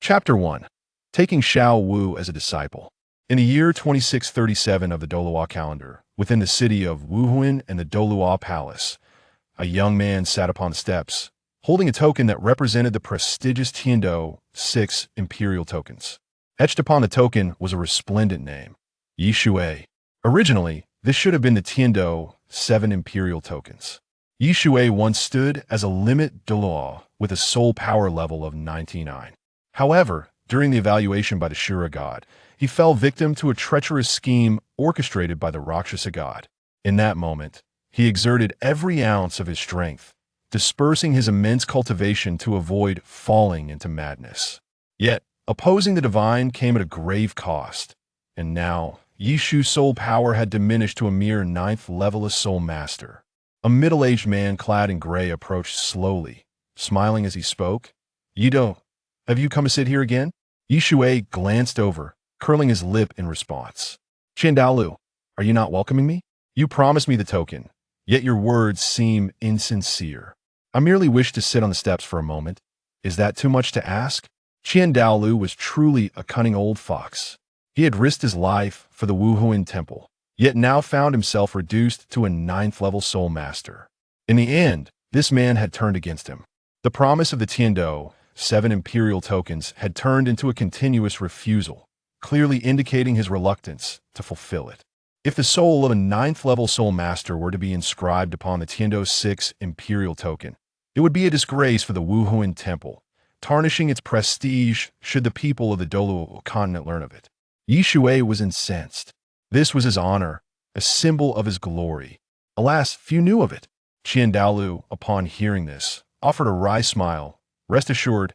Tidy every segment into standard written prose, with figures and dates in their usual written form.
Chapter 1. Taking Xiao Wu as a disciple. In the year 2637 of the Douluo calendar, within the city of Wuhuan and the Douluo Palace, a young man sat upon the steps, holding a token that represented the prestigious Tiando 6 imperial tokens. Etched upon the token was a resplendent name, Shui. Originally, this should have been the Tiando 7 imperial tokens. Shui once stood as a limit Douluo with a soul power level of 99. However, during the evaluation by the Rakshasa God, he fell victim to a treacherous scheme orchestrated by the Rakshasa God. In that moment, he exerted every ounce of his strength, dispersing his immense cultivation to avoid falling into madness. Yet, opposing the divine came at a grave cost, and now, Yishu's soul power had diminished to a mere 9th level of soul master. A middle-aged man clad in gray approached slowly, smiling as he spoke. "Yido, have you come to sit here again?" Shui glanced over, curling his lip in response. "Douluo, are you not welcoming me? You promised me the token, yet your words seem insincere. I merely wish to sit on the steps for a moment. Is that too much to ask?" Douluo was truly a cunning old fox. He had risked his life for the Wuhuan temple, yet now found himself reduced to a 9th level soul master. In the end, this man had turned against him. The promise of the Tiando 7 imperial tokens had turned into a continuous refusal, clearly indicating his reluctance to fulfill it. If the soul of a 9th level soul master were to be inscribed upon the Tiando 6 imperial token, it would be a disgrace for the Wuhuan temple, tarnishing its prestige should the people of the Douluo Continent learn of it. Shui was incensed. This was his honor, a symbol of his glory. Alas, few knew of it. Douluo, upon hearing this, offered a wry smile. "Rest assured,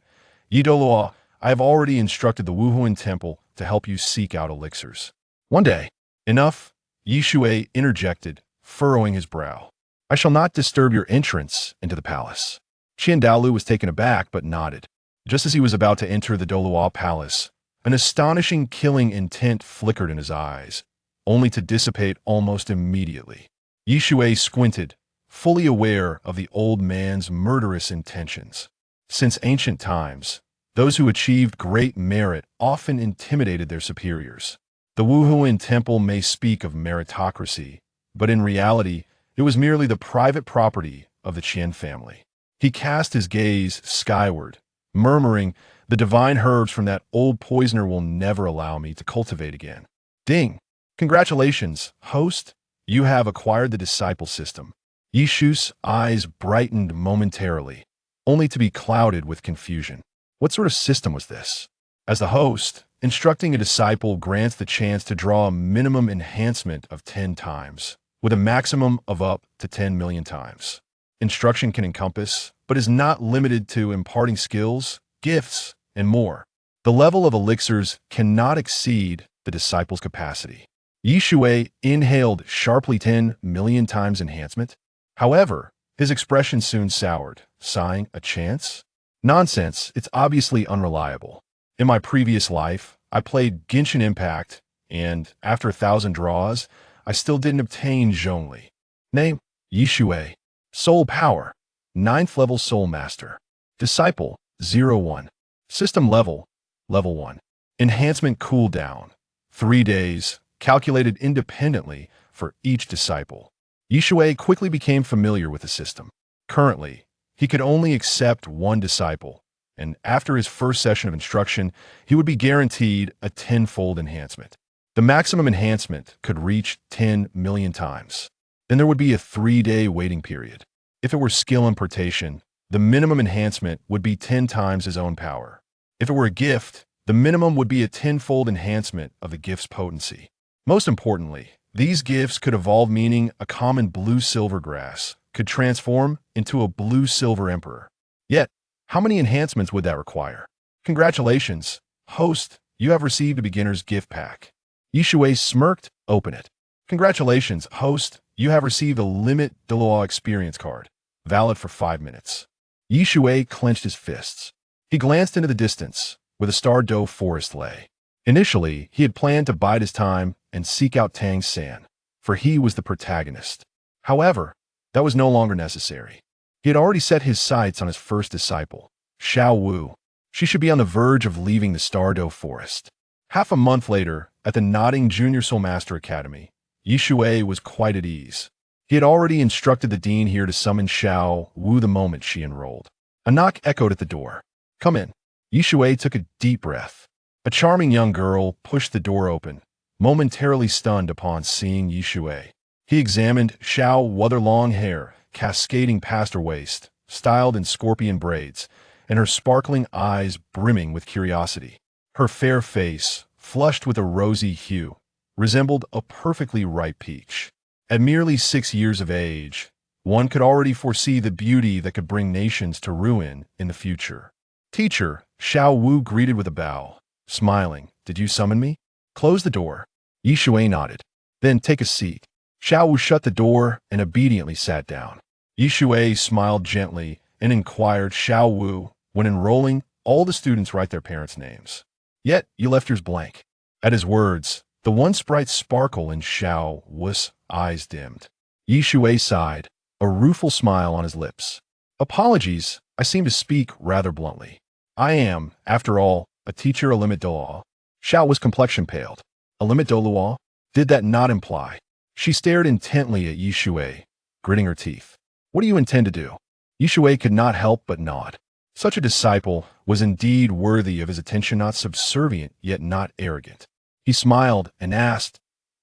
Douluo, I have already instructed the Wuhuan temple to help you seek out elixirs. One day." "Enough," Shui interjected, furrowing his brow. "I shall not disturb your entrance into the palace." Douluo was taken aback but nodded. Just as he was about to enter the Douluo palace, an astonishing killing intent flickered in his eyes, only to dissipate almost immediately. Shui squinted, fully aware of the old man's murderous intentions. Since ancient times, those who achieved great merit often intimidated their superiors. The Wuhuan temple may speak of meritocracy, but in reality, it was merely the private property of the Qian family. He cast his gaze skyward, murmuring, "The divine herbs from that old poisoner will never allow me to cultivate again." Ding! "Congratulations, host! You have acquired the disciple system." Yishu's eyes brightened momentarily, only to be clouded with confusion. What sort of system was this? As the host, instructing a disciple grants the chance to draw a minimum enhancement of 10 times, with a maximum of up to 10 million times. Instruction can encompass, but is not limited to imparting skills, gifts, and more. The level of elixirs cannot exceed the disciple's capacity. Shui inhaled sharply 10 million times enhancement. However, his expression soon soured, sighing, "A chance? Nonsense, it's obviously unreliable. In my previous life, I played Genshin Impact, and after 1,000 draws, I still didn't obtain Zhongli." Name, Shui. Soul power, 9th level soul master. Disciple, 01. System level, level 1. Enhancement cooldown, 3 days, calculated independently for each disciple. Shui quickly became familiar with the system. Currently, he could only accept 1 disciple, and after his first session of instruction, he would be guaranteed a tenfold enhancement. The maximum enhancement could reach 10 million times. Then there would be a 3-day waiting period. If it were skill impartation, the minimum enhancement would be 10 times his own power. If it were a gift, the minimum would be a tenfold enhancement of the gift's potency. Most importantly, these gifts could evolve, meaning a common blue-silver grass could transform into a blue-silver emperor. Yet, how many enhancements would that require? "Congratulations, host, you have received a beginner's gift pack." Shui smirked. "Open it." "Congratulations, host, you have received a limit Douluo experience card, valid for 5 minutes." Shui clenched his fists. He glanced into the distance, where the Star-Do forest lay. Initially, he had planned to bide his time and seek out Tang San, for he was the protagonist. However, that was no longer necessary. He had already set his sights on his first disciple, Xiao Wu. She should be on the verge of leaving the Stardow Forest. Half a month later, at the nodding Junior Soul Master Academy, Shui was quite at ease. He had already instructed the dean here to summon Xiao Wu the moment she enrolled. A knock echoed at the door. "Come in." Shui took a deep breath. A charming young girl pushed the door open, momentarily stunned upon seeing Shui. He examined Xiao Wu's long hair, cascading past her waist, styled in scorpion braids, and her sparkling eyes brimming with curiosity. Her fair face, flushed with a rosy hue, resembled a perfectly ripe peach. At merely 6 years of age, one could already foresee the beauty that could bring nations to ruin in the future. "Teacher," Xiao Wu greeted with a bow. Smiling, "Did you summon me?" "Close the door." Shui nodded. "Then take a seat." Xiao Wu shut the door and obediently sat down. Shui smiled gently and inquired, "Xiao Wu, when enrolling, all the students write their parents' names. Yet you left yours blank." At his words, the once bright sparkle in Xiao Wu's eyes dimmed. Shui sighed, a rueful smile on his lips. "Apologies, I seem to speak rather bluntly. I am, after all, a teacher a limit Douluo." Xiao Wu's complexion paled. "A limit Douluo? Did that not imply?" She stared intently at Shui, gritting her teeth. "What do you intend to do?" Shui could not help but nod. Such a disciple was indeed worthy of his attention, not subservient, yet not arrogant. He smiled and asked,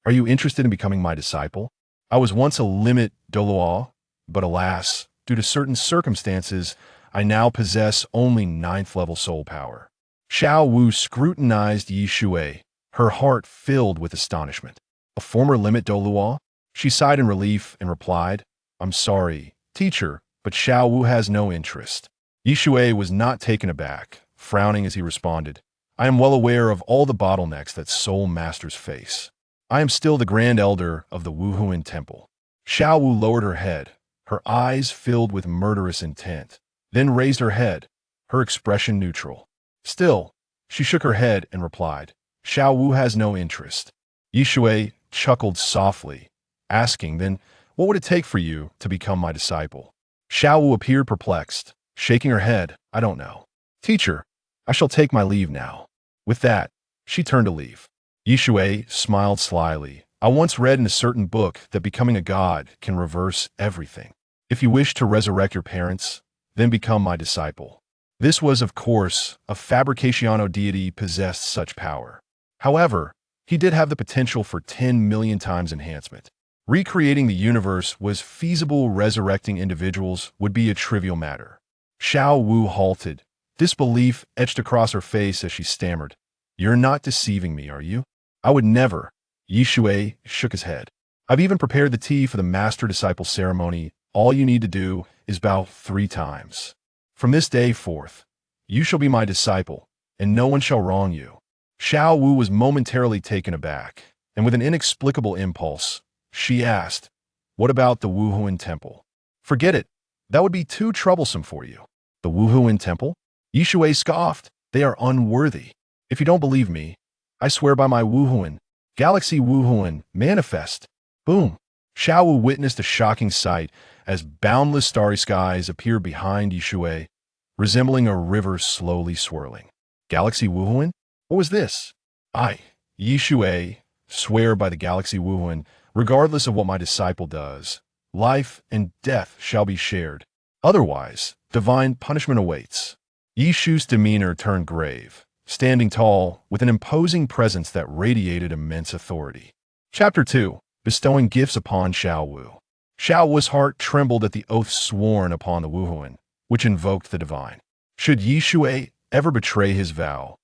"Are you interested in becoming my disciple? I was once a limit Douluo, but alas, due to certain circumstances, I now possess only 9th level soul power." Xiao Wu scrutinized Shui, her heart filled with astonishment. "A former limit Douluo?" She sighed in relief and replied, "I'm sorry, teacher, but Xiao Wu has no interest." Shui was not taken aback, frowning as he responded, "I am well aware of all the bottlenecks that soul masters face. I am still the Grand Elder of the Wuhuan Temple." Xiao Wu lowered her head, her eyes filled with murderous intent, then raised her head, her expression neutral. Still, she shook her head and replied, "Xiao Wu has no interest." Shui chuckled softly, asking, "Then what would it take for you to become my disciple?" Xiao Wu appeared perplexed, shaking her head, "I don't know. Teacher, I shall take my leave now." With that, she turned to leave. Shui smiled slyly. "I once read in a certain book that becoming a god can reverse everything. If you wish to resurrect your parents, then become my disciple." This was, of course, a fabricationo deity possessed such power. However, he did have the potential for 10 million times enhancement. Recreating the universe was feasible. Resurrecting individuals would be a trivial matter. Xiao Wu halted, disbelief etched across her face as she stammered, "You're not deceiving me, are you?" "I would never." Shui shook his head. "I've even prepared the tea for the master-disciple ceremony. All you need to do is bow 3 times. From this day forth, you shall be my disciple, and no one shall wrong you." Xiao Wu was momentarily taken aback, and with an inexplicable impulse, she asked, "What about the Wuhuan Temple?" "Forget it. That would be too troublesome for you." "The Wuhuan Temple?" Shui scoffed. "They are unworthy. If you don't believe me, I swear by my Wuhuan, Galaxy Wuhuan, manifest." Boom! Xiao Wu witnessed a shocking sight as boundless starry skies appeared behind Shui, resembling a river slowly swirling. Galaxy Wuhuan? What was this? "I, Shui, swear by the Galaxy Wuhuan, regardless of what my disciple does, life and death shall be shared. Otherwise, divine punishment awaits." Shu's demeanor turned grave, standing tall with an imposing presence that radiated immense authority. Chapter 2. Bestowing Gifts upon Xiao Wu. Xiao Wu's heart trembled at the oath sworn upon the Wuhuan, which invoked the divine. Should Shui ever betray his vow,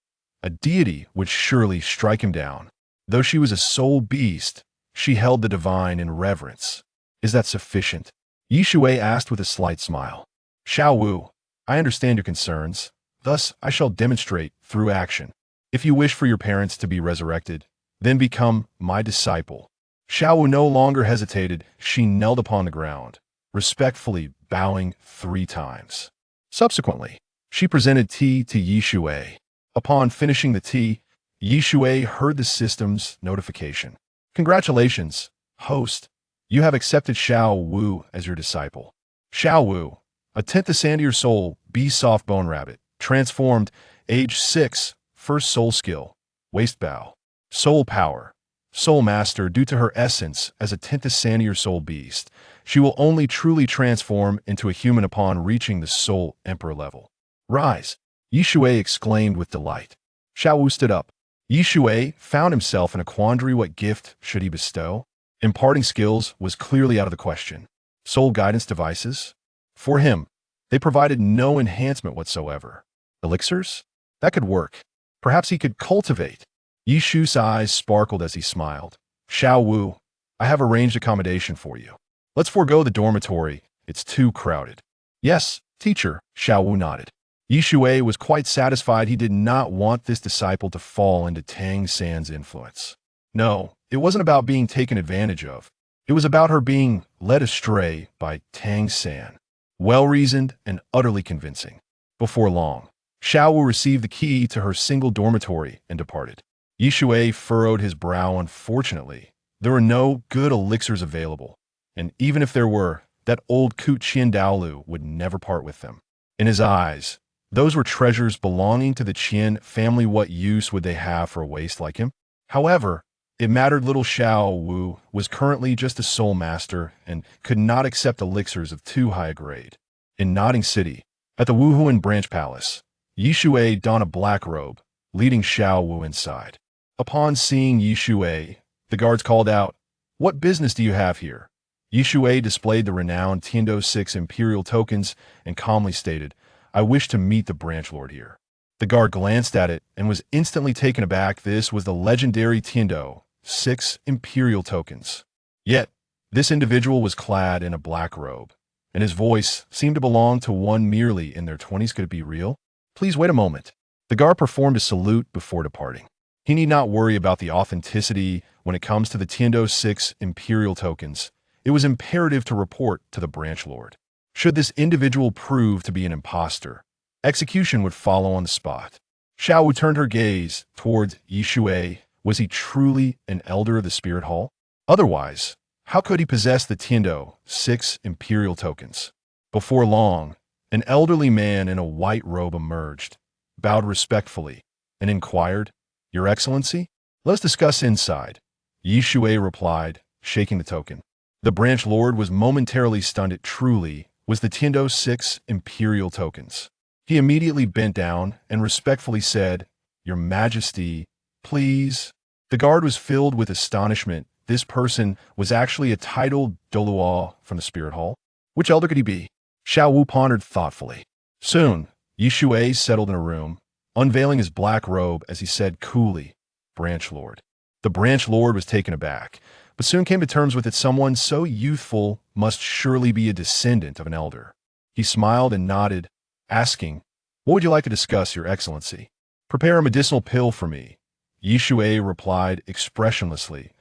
a deity would surely strike him down. Though she was a soul beast, she held the divine in reverence. "Is that sufficient?" Shui asked with a slight smile. "Xiao Wu, I understand your concerns. Thus, I shall demonstrate through action. If you wish for your parents to be resurrected, then become my disciple." Xiao Wu no longer hesitated. She knelt upon the ground, respectfully bowing 3 times. Subsequently, she presented tea to Shui. Upon finishing the tea, Shui heard the system's notification. "Congratulations, host. You have accepted Xiao Wu as your disciple. Xiao Wu, a 10th ascend to your soul, be soft bone rabbit, transformed Age 6, first soul skill, waist bow. Soul power. Soul master. Due to her essence as a tenth soul beast, she will only truly transform into a human upon reaching the soul emperor level. Rise! Shui exclaimed with delight. Xiao Wu stood up. Shui found himself in a quandary. What gift should he bestow? Imparting skills was clearly out of the question. Soul guidance devices? For him, they provided no enhancement whatsoever. Elixirs? That could work. Perhaps he could cultivate. Yishu's eyes sparkled as he smiled. Xiao Wu, I have arranged accommodation for you. Let's forego the dormitory. It's too crowded. Yes, teacher, Xiao Wu nodded. Yishui was quite satisfied. He did not want this disciple to fall into Tang San's influence. No, it wasn't about being taken advantage of. It was about her being led astray by Tang San. Well-reasoned and utterly convincing. Before long, Xiao Wu received the key to her single dormitory and departed. Yishui furrowed his brow. Unfortunately, there were no good elixirs available, and even if there were, that old Ku Qian Douluo would never part with them. In his eyes, those were treasures belonging to the Qian family. What use would they have for a waste like him? However, it mattered little. Xiao Wu was currently just a soul master and could not accept elixirs of too high a grade. In Nodding City, at the Wuhuan branch palace, Yishui donned a black robe, leading Xiao Wu inside. Upon seeing Yishui, the guards called out, "What business do you have here?" Yishui displayed the renowned Tiando 6 imperial tokens and calmly stated, "I wish to meet the branch lord here." The guard glanced at it and was instantly taken aback. This was the legendary Tiando 6 imperial tokens. Yet, this individual was clad in a black robe, and his voice seemed to belong to one merely in their 20s. Could it be real? Please wait a moment. The guard performed a salute before departing. He need not worry about the authenticity when it comes to the Tiando 6 imperial tokens. It was imperative to report to the branch lord. Should this individual prove to be an imposter, execution would follow on the spot. Xiao Wu turned her gaze towards Yishui. Was he truly an elder of the spirit hall? Otherwise, how could he possess the Tiando 6 imperial tokens? Before long, an elderly man in a white robe emerged, bowed respectfully, and inquired, "Your Excellency? Let us discuss inside." Yishui replied, shaking the token. The branch lord was momentarily stunned. It truly was the Tiando 6 imperial tokens. He immediately bent down and respectfully said, "Your Majesty, please." The guard was filled with astonishment. This person was actually a titled Douluo from the spirit hall. Which elder could he be? Xiao Wu pondered thoughtfully. Soon, Yishui settled in a room, unveiling his black robe as he said coolly, "Branch lord." The branch lord was taken aback, but soon came to terms with it. Someone so youthful must surely be a descendant of an elder. He smiled and nodded, asking, "What would you like to discuss, Your Excellency?" "Prepare a medicinal pill for me," Yishui replied expressionlessly.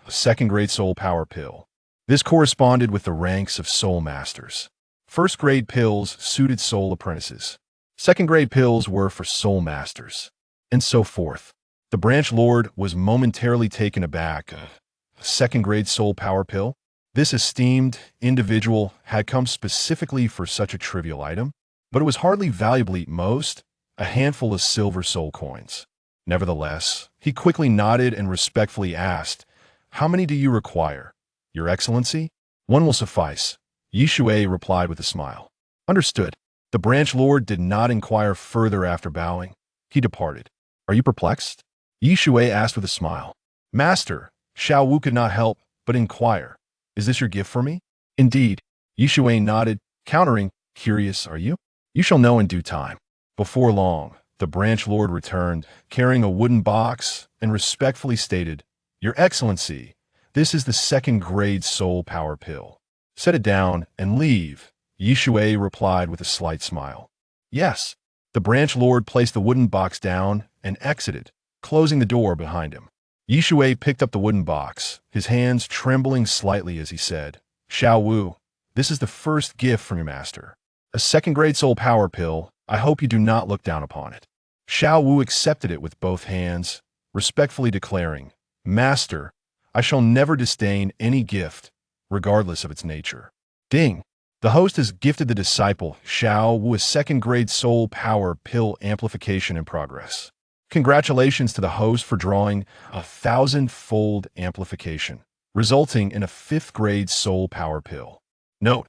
"A second-grade soul power pill." This corresponded with the ranks of soul masters. First-grade pills suited soul apprentices. Second-grade pills were for soul masters, and so forth. The branch lord was momentarily taken aback. A second-grade soul power pill? This esteemed individual had come specifically for such a trivial item, but it was hardly valuable at most, a handful of silver soul coins. Nevertheless, he quickly nodded and respectfully asked, "How many do you require, Your Excellency?" "One will suffice," Yishui replied with a smile. "Understood." The branch lord did not inquire further after bowing. He departed. "Are you perplexed?" Yishui asked with a smile. "Master," Xiao Wu could not help but inquire, "is this your gift for me?" "Indeed." Yishui nodded, countering, "Curious, are you?" "You shall know in due time." Before long, the branch lord returned, carrying a wooden box, and respectfully stated, "Your Excellency, this is the second-grade soul power pill. Set it down and leave," Yishui replied with a slight smile. "Yes." The branch lord placed the wooden box down and exited, closing the door behind him. Yishui picked up the wooden box, his hands trembling slightly as he said, "Xiao Wu, this is the first gift from your master. A second-grade soul power pill. I hope you do not look down upon it." Xiao Wu accepted it with both hands, respectfully declaring, "Master, I shall never disdain any gift, regardless of its nature." Ding! The host has gifted the disciple, Xiao Wu, a second-grade soul power pill amplification in progress. Congratulations to the host for drawing a thousandfold amplification, resulting in a fifth-grade soul power pill. Note: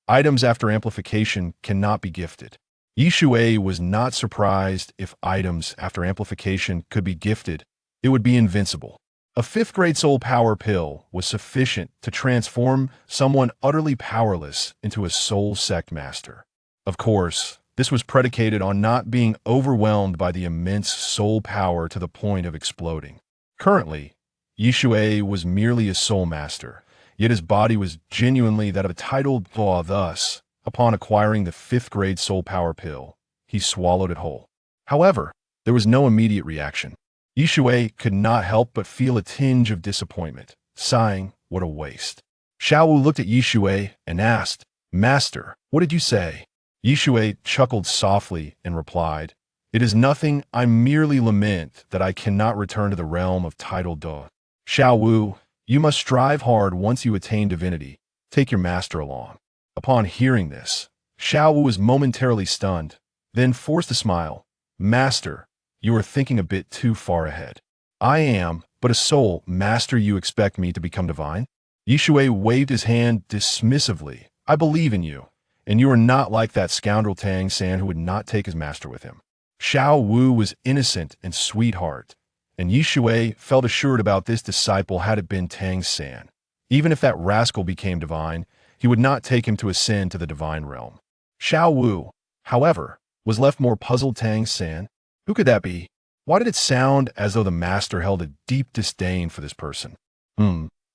items after amplification cannot be gifted. Shui was not surprised if items after amplification could be gifted. It would be invincible. A fifth-grade soul power pill was sufficient to transform someone utterly powerless into a soul sect master. Of course, this was predicated on not being overwhelmed by the immense soul power to the point of exploding. Currently, Shui was merely a soul master, yet his body was genuinely that of a titled law. Thus, upon acquiring the fifth-grade soul power pill, he swallowed it whole. However, there was no immediate reaction. Shui could not help but feel a tinge of disappointment, sighing, "What a waste." Xiaowu looked at Shui and asked, "Master, what did you say?" Shui chuckled softly and replied, "It is nothing. I merely lament that I cannot return to the realm of titled Da. Xiaowu, you must strive hard once you attain divinity. Take your master along." Upon hearing this, Xiaowu was momentarily stunned, then forced a smile. "Master, you are thinking a bit too far ahead. I am but a soul master. You expect me to become divine?" Shui waved his hand dismissively. "I believe in you, and you are not like that scoundrel Tang San who would not take his master with him." Xiao Wu was innocent and sweetheart, and Shui felt assured about this disciple had it been Tang San. Even if that rascal became divine, he would not take him to ascend to the divine realm. Xiao Wu, however, was left more puzzled. Tang San? Who could that be? Why did it sound as though the master held a deep disdain for this person?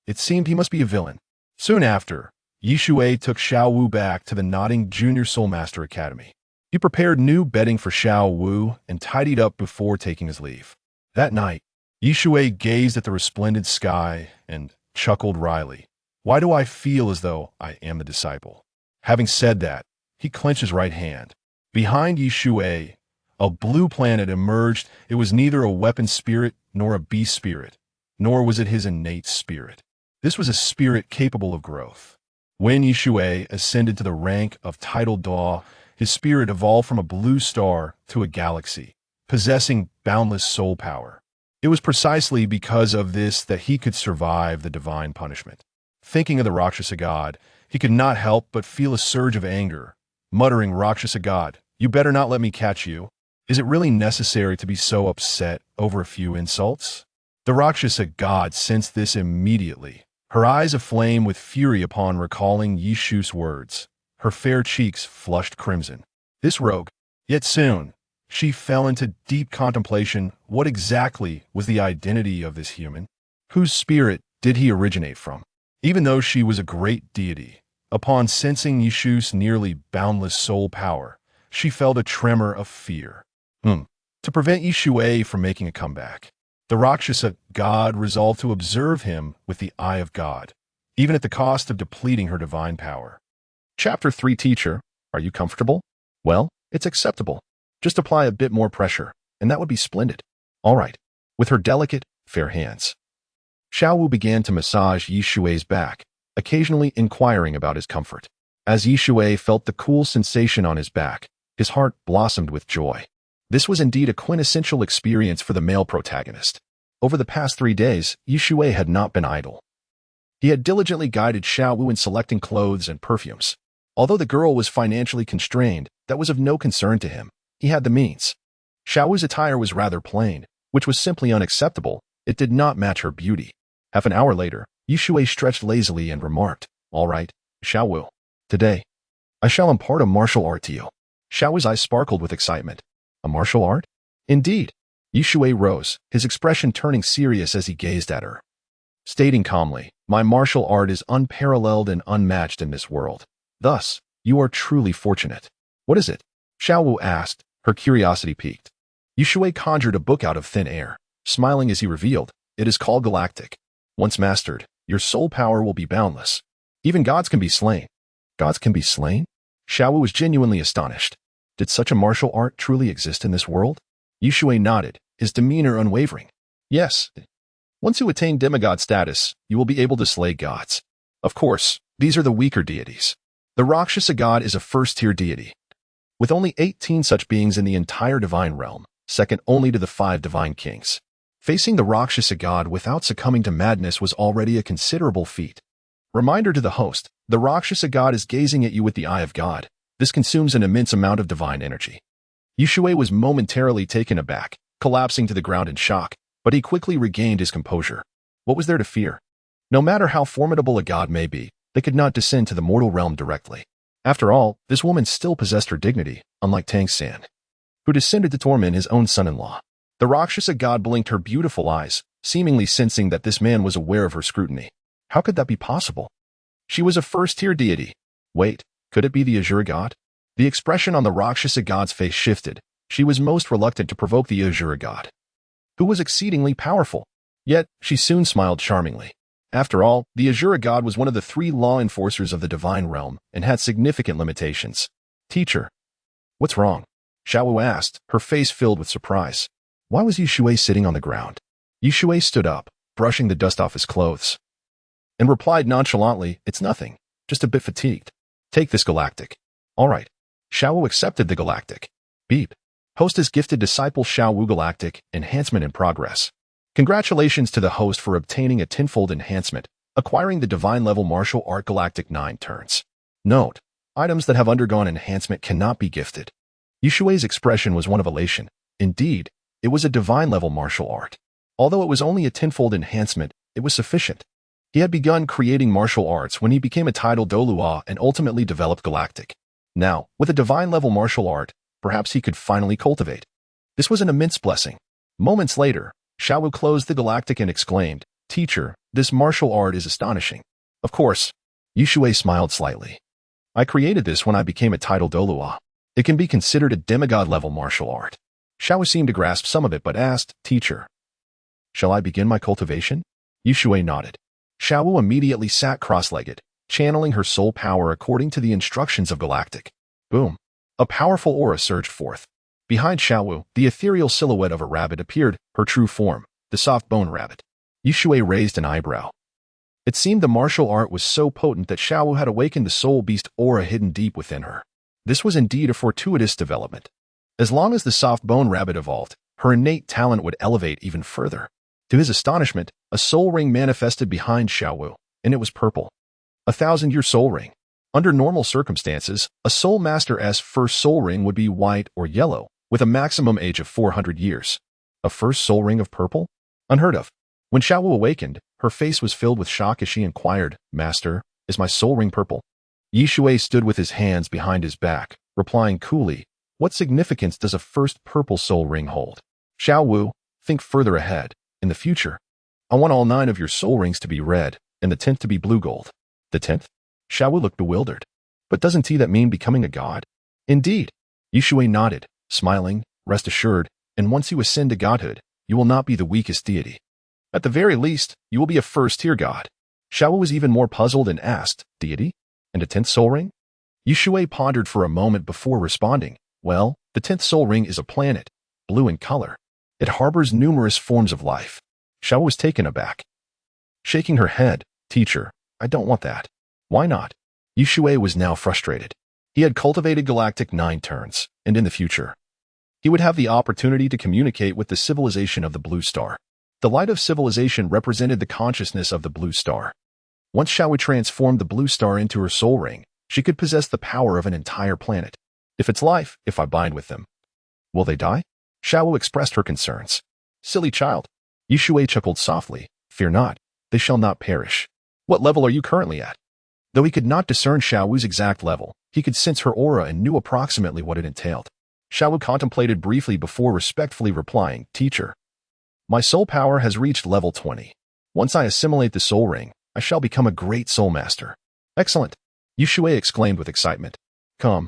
It seemed he must be a villain. Soon after, Shui took Xiao Wu back to the nodding Junior Soul Master Academy. He prepared new bedding for Xiao Wu and tidied up before taking his leave. That night, Shui gazed at the resplendent sky and chuckled wryly. "Why do I feel as though I am the disciple?" Having said that, he clenched his right hand. Behind Shui, a blue planet emerged. It was neither a weapon spirit nor a beast spirit, nor was it his innate spirit. This was a spirit capable of growth. When Shui ascended to the rank of titled Da, his spirit evolved from a blue star to a galaxy, possessing boundless soul power. It was precisely because of this that he could survive the divine punishment. Thinking of the Rakshasa God, he could not help but feel a surge of anger, muttering, "Rakshasa God, you better not let me catch you. Is it really necessary to be so upset over a few insults?" The Rakshasa God sensed this immediately, her eyes aflame with fury upon recalling Yishu's words. Her fair cheeks flushed crimson. This rogue. Yet soon, she fell into deep contemplation. What exactly was the identity of this human? Whose spirit did he originate from? Even though she was a great deity, upon sensing Yishu's nearly boundless soul power, she felt a tremor of fear. To prevent Shui from making a comeback, the Rakshasa God resolved to observe him with the eye of God, even at the cost of depleting her divine power. Chapter 3. Teacher, are you comfortable? Well, it's acceptable. Just apply a bit more pressure, and that would be splendid. All right. With her delicate, fair hands, Xiaowu began to massage Shui's back, occasionally inquiring about his comfort. As Shui felt the cool sensation on his back, his heart blossomed with joy. This was indeed a quintessential experience for the male protagonist. Over the past 3 days, Shui had not been idle. He had diligently guided Xiaowu in selecting clothes and perfumes. Although the girl was financially constrained, that was of no concern to him. He had the means. Xiaowu's attire was rather plain, which was simply unacceptable. It did not match her beauty. Half an hour later, Shui stretched lazily and remarked, "All right, Xiaowu. Today, I shall impart a martial art to you." Xiaowu's eyes sparkled with excitement. "A martial art?" "Indeed." Shui rose, his expression turning serious as he gazed at her, stating calmly, "My martial art is unparalleled and unmatched in this world. Thus, you are truly fortunate." "What is it?" Xiaowu asked, her curiosity piqued. Shui conjured a book out of thin air, smiling as he revealed, "It is called Galactic. Once mastered, your soul power will be boundless. Even gods can be slain." "Gods can be slain?" Xiaowu was genuinely astonished. Did such a martial art truly exist in this world? Shui nodded, his demeanor unwavering. "Yes. Once you attain demigod status, you will be able to slay gods. Of course, these are the weaker deities. The Rakshasa God is a first-tier deity, with only 18 such beings in the entire divine realm, second only to the 5 divine kings. Facing the Rakshasa God without succumbing to madness was already a considerable feat. Reminder to the host, the Rakshasa God is gazing at you with the eye of God. This consumes an immense amount of divine energy. Shui was momentarily taken aback, collapsing to the ground in shock, but he quickly regained his composure. What was there to fear? No matter how formidable a god may be, they could not descend to the mortal realm directly. After all, this woman still possessed her dignity, unlike Tang San, who descended to torment his own son-in-law. The Rakshasa God blinked her beautiful eyes, seemingly sensing that this man was aware of her scrutiny. How could that be possible? She was a first-tier deity. Wait, could it be the Azure God? The expression on the Rakshasa God's face shifted. She was most reluctant to provoke the Azure God, who was exceedingly powerful. Yet, she soon smiled charmingly. After all, the Azure God was one of the 3 law enforcers of the divine realm and had significant limitations. Teacher, what's wrong? Xiao Wu asked, her face filled with surprise. Why was Shui sitting on the ground? Shui stood up, brushing the dust off his clothes, and replied nonchalantly, it's nothing, just a bit fatigued. Take this Galactic. All right. Xiao Wu accepted the Galactic. Beep. Host has gifted disciple Xiao Wu Galactic, enhancement in progress. Congratulations to the host for obtaining a tenfold enhancement, acquiring the divine level martial art Galactic 9 turns. Note, items that have undergone enhancement cannot be gifted. Shui's expression was one of elation. Indeed, it was a divine level martial art. Although it was only a tenfold enhancement, it was sufficient. He had begun creating martial arts when he became a titled Douluo and ultimately developed Galactic. Now, with a divine level martial art, perhaps he could finally cultivate. This was an immense blessing. Moments later, Xiao Wu closed the Galactic and exclaimed, Teacher, this martial art is astonishing. Of course. Shui smiled slightly. I created this when I became a titled Douluo. It can be considered a demigod-level martial art. Xiao Wu seemed to grasp some of it but asked, Teacher, shall I begin my cultivation? Shui nodded. Xiao Wu immediately sat cross-legged, channeling her soul power according to the instructions of Galactic. Boom. A powerful aura surged forth. Behind Xiao Wu, the ethereal silhouette of a rabbit appeared, her true form, the soft-bone rabbit. Shui raised an eyebrow. It seemed the martial art was so potent that Xiao Wu had awakened the soul beast aura hidden deep within her. This was indeed a fortuitous development. As long as the soft-bone rabbit evolved, her innate talent would elevate even further. To his astonishment, a soul ring manifested behind Xiao Wu, and it was purple. A 1,000-year soul ring. Under normal circumstances, a soul master's first soul ring would be white or yellow, with a maximum age of 400 years. A first soul ring of purple? Unheard of. When Xiao Wu awakened, her face was filled with shock as she inquired, Master, is my soul ring purple? Shui stood with his hands behind his back, replying coolly, what significance does a first purple soul ring hold? Xiao Wu, think further ahead. In the future, I want all 9 of your soul rings to be red, and the 10th to be blue gold. The 10th? Xiao Wu looked bewildered. But doesn't that mean becoming a god? Indeed. Shui nodded, smiling, rest assured, and once you ascend to godhood, you will not be the weakest deity. At the very least, you will be a first-tier god. Xiao Wu was even more puzzled and asked, deity? And a 10th soul ring? Shui pondered for a moment before responding, well, the 10th soul ring is a planet, blue in color. It harbors numerous forms of life. Xiao was taken aback. Shaking her head, Teacher, I don't want that. Why not? Shui was now frustrated. He had cultivated Galactic 9 turns, and in the future, he would have the opportunity to communicate with the civilization of the Blue Star. The light of civilization represented the consciousness of the Blue Star. Once Xiao transformed the Blue Star into her soul ring, she could possess the power of an entire planet. If it's life, if I bind with them, will they die? Xiao expressed her concerns. Silly child. Shui chuckled softly. Fear not. They shall not perish. What level are you currently at? Though he could not discern Xiao Wu's exact level, he could sense her aura and knew approximately what it entailed. Xiao Wu contemplated briefly before respectfully replying, Teacher, my soul power has reached level 20. Once I assimilate the soul ring, I shall become a great soul master. Excellent. Shui exclaimed with excitement. Come.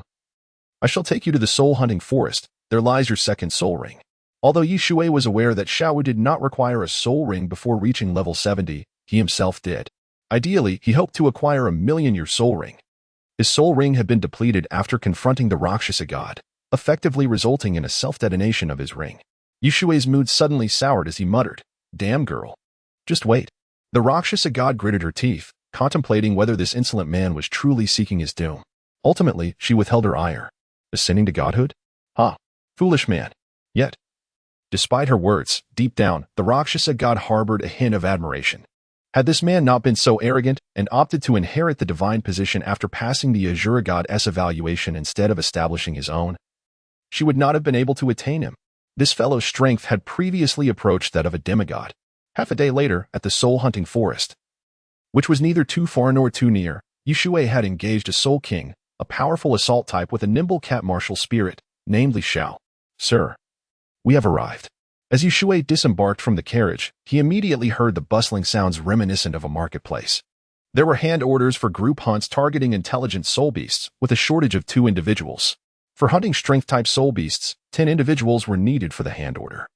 I shall take you to the soul-hunting forest. There lies your second soul ring. Although Shui was aware that Xiao Wu did not require a soul ring before reaching level 70, he himself did. Ideally, he hoped to acquire a 1,000,000-year soul ring. His soul ring had been depleted after confronting the Rakshasa God, effectively resulting in a self-detonation of his ring. Shui's mood suddenly soured as he muttered, Damn girl. Just wait. The Rakshasa God gritted her teeth, contemplating whether this insolent man was truly seeking his doom. Ultimately, she withheld her ire. Ascending to godhood? Ha! Foolish man. Yet, despite her words, deep down, the Rakshasa God harbored a hint of admiration. Had this man not been so arrogant and opted to inherit the divine position after passing the Azura God's evaluation instead of establishing his own, she would not have been able to attain him. This fellow's strength had previously approached that of a demigod. Half a day later, at the soul-hunting forest, which was neither too far nor too near, Shui had engaged a soul king, a powerful assault type with a nimble cat martial spirit, named Xiao. Sir, we have arrived. As Shui disembarked from the carriage, he immediately heard the bustling sounds reminiscent of a marketplace. There were hand orders for group hunts targeting intelligent soul beasts, with a shortage of 2 individuals. For hunting strength-type soul beasts, 10 individuals were needed for the hand order,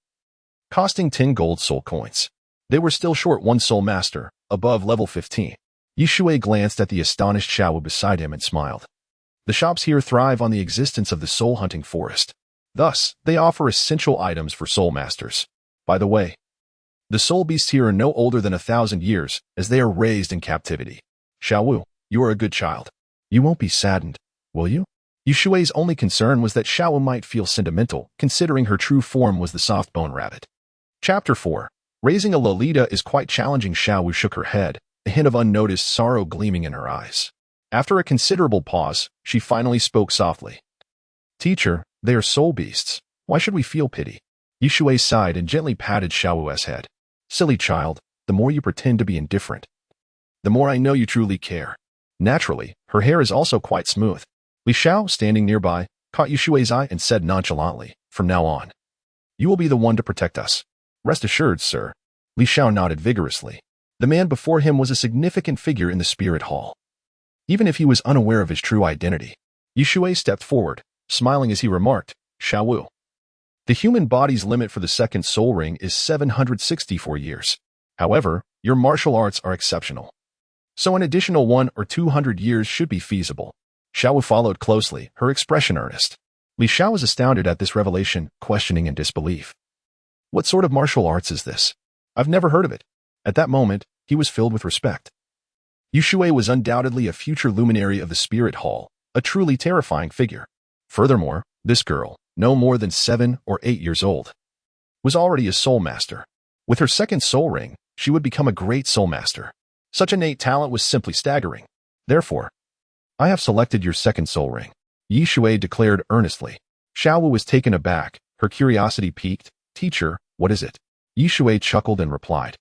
costing 10 gold soul coins. They were still short 1 soul master, above level 15. Shui glanced at the astonished Xiaowu beside him and smiled. The shops here thrive on the existence of the soul-hunting forest. Thus, they offer essential items for soul masters. By the way, the soul beasts here are no older than 1,000 years, as they are raised in captivity. Xiaowu, you are a good child. You won't be saddened, will you? Shui's only concern was that Xiaowu might feel sentimental, considering her true form was the soft-bone rabbit. Chapter 4. Raising a Lolita is quite challenging. Xiaowu shook her head, a hint of unnoticed sorrow gleaming in her eyes. After a considerable pause, she finally spoke softly. Teacher, they are soul beasts. Why should we feel pity? Shui sighed and gently patted Xiaowu's head. Silly child, the more you pretend to be indifferent, the more I know you truly care. Naturally, her hair is also quite smooth. Li Xiao, standing nearby, caught Shui's eye and said nonchalantly, from now on, you will be the one to protect us. Rest assured, sir. Li Xiao nodded vigorously. The man before him was a significant figure in the spirit hall, even if he was unaware of his true identity. Shui stepped forward, smiling as he remarked, Xiaowu, the human body's limit for the second soul ring is 764 years. However, your martial arts are exceptional, so an additional 100 or 200 years should be feasible. Xiaowu followed closely, her expression earnest. Li Xiao was astounded at this revelation, questioning in disbelief. What sort of martial arts is this? I've never heard of it. At that moment, he was filled with respect. Shui was undoubtedly a future luminary of the spirit hall, a truly terrifying figure. Furthermore, this girl, no more than 7 or 8 years old, was already a soul master. With her second soul ring, she would become a great soul master. Such innate talent was simply staggering. Therefore, I have selected your second soul ring, Shui declared earnestly. Xiaowu was taken aback, her curiosity piqued. Teacher, what is it? Shui chuckled and replied.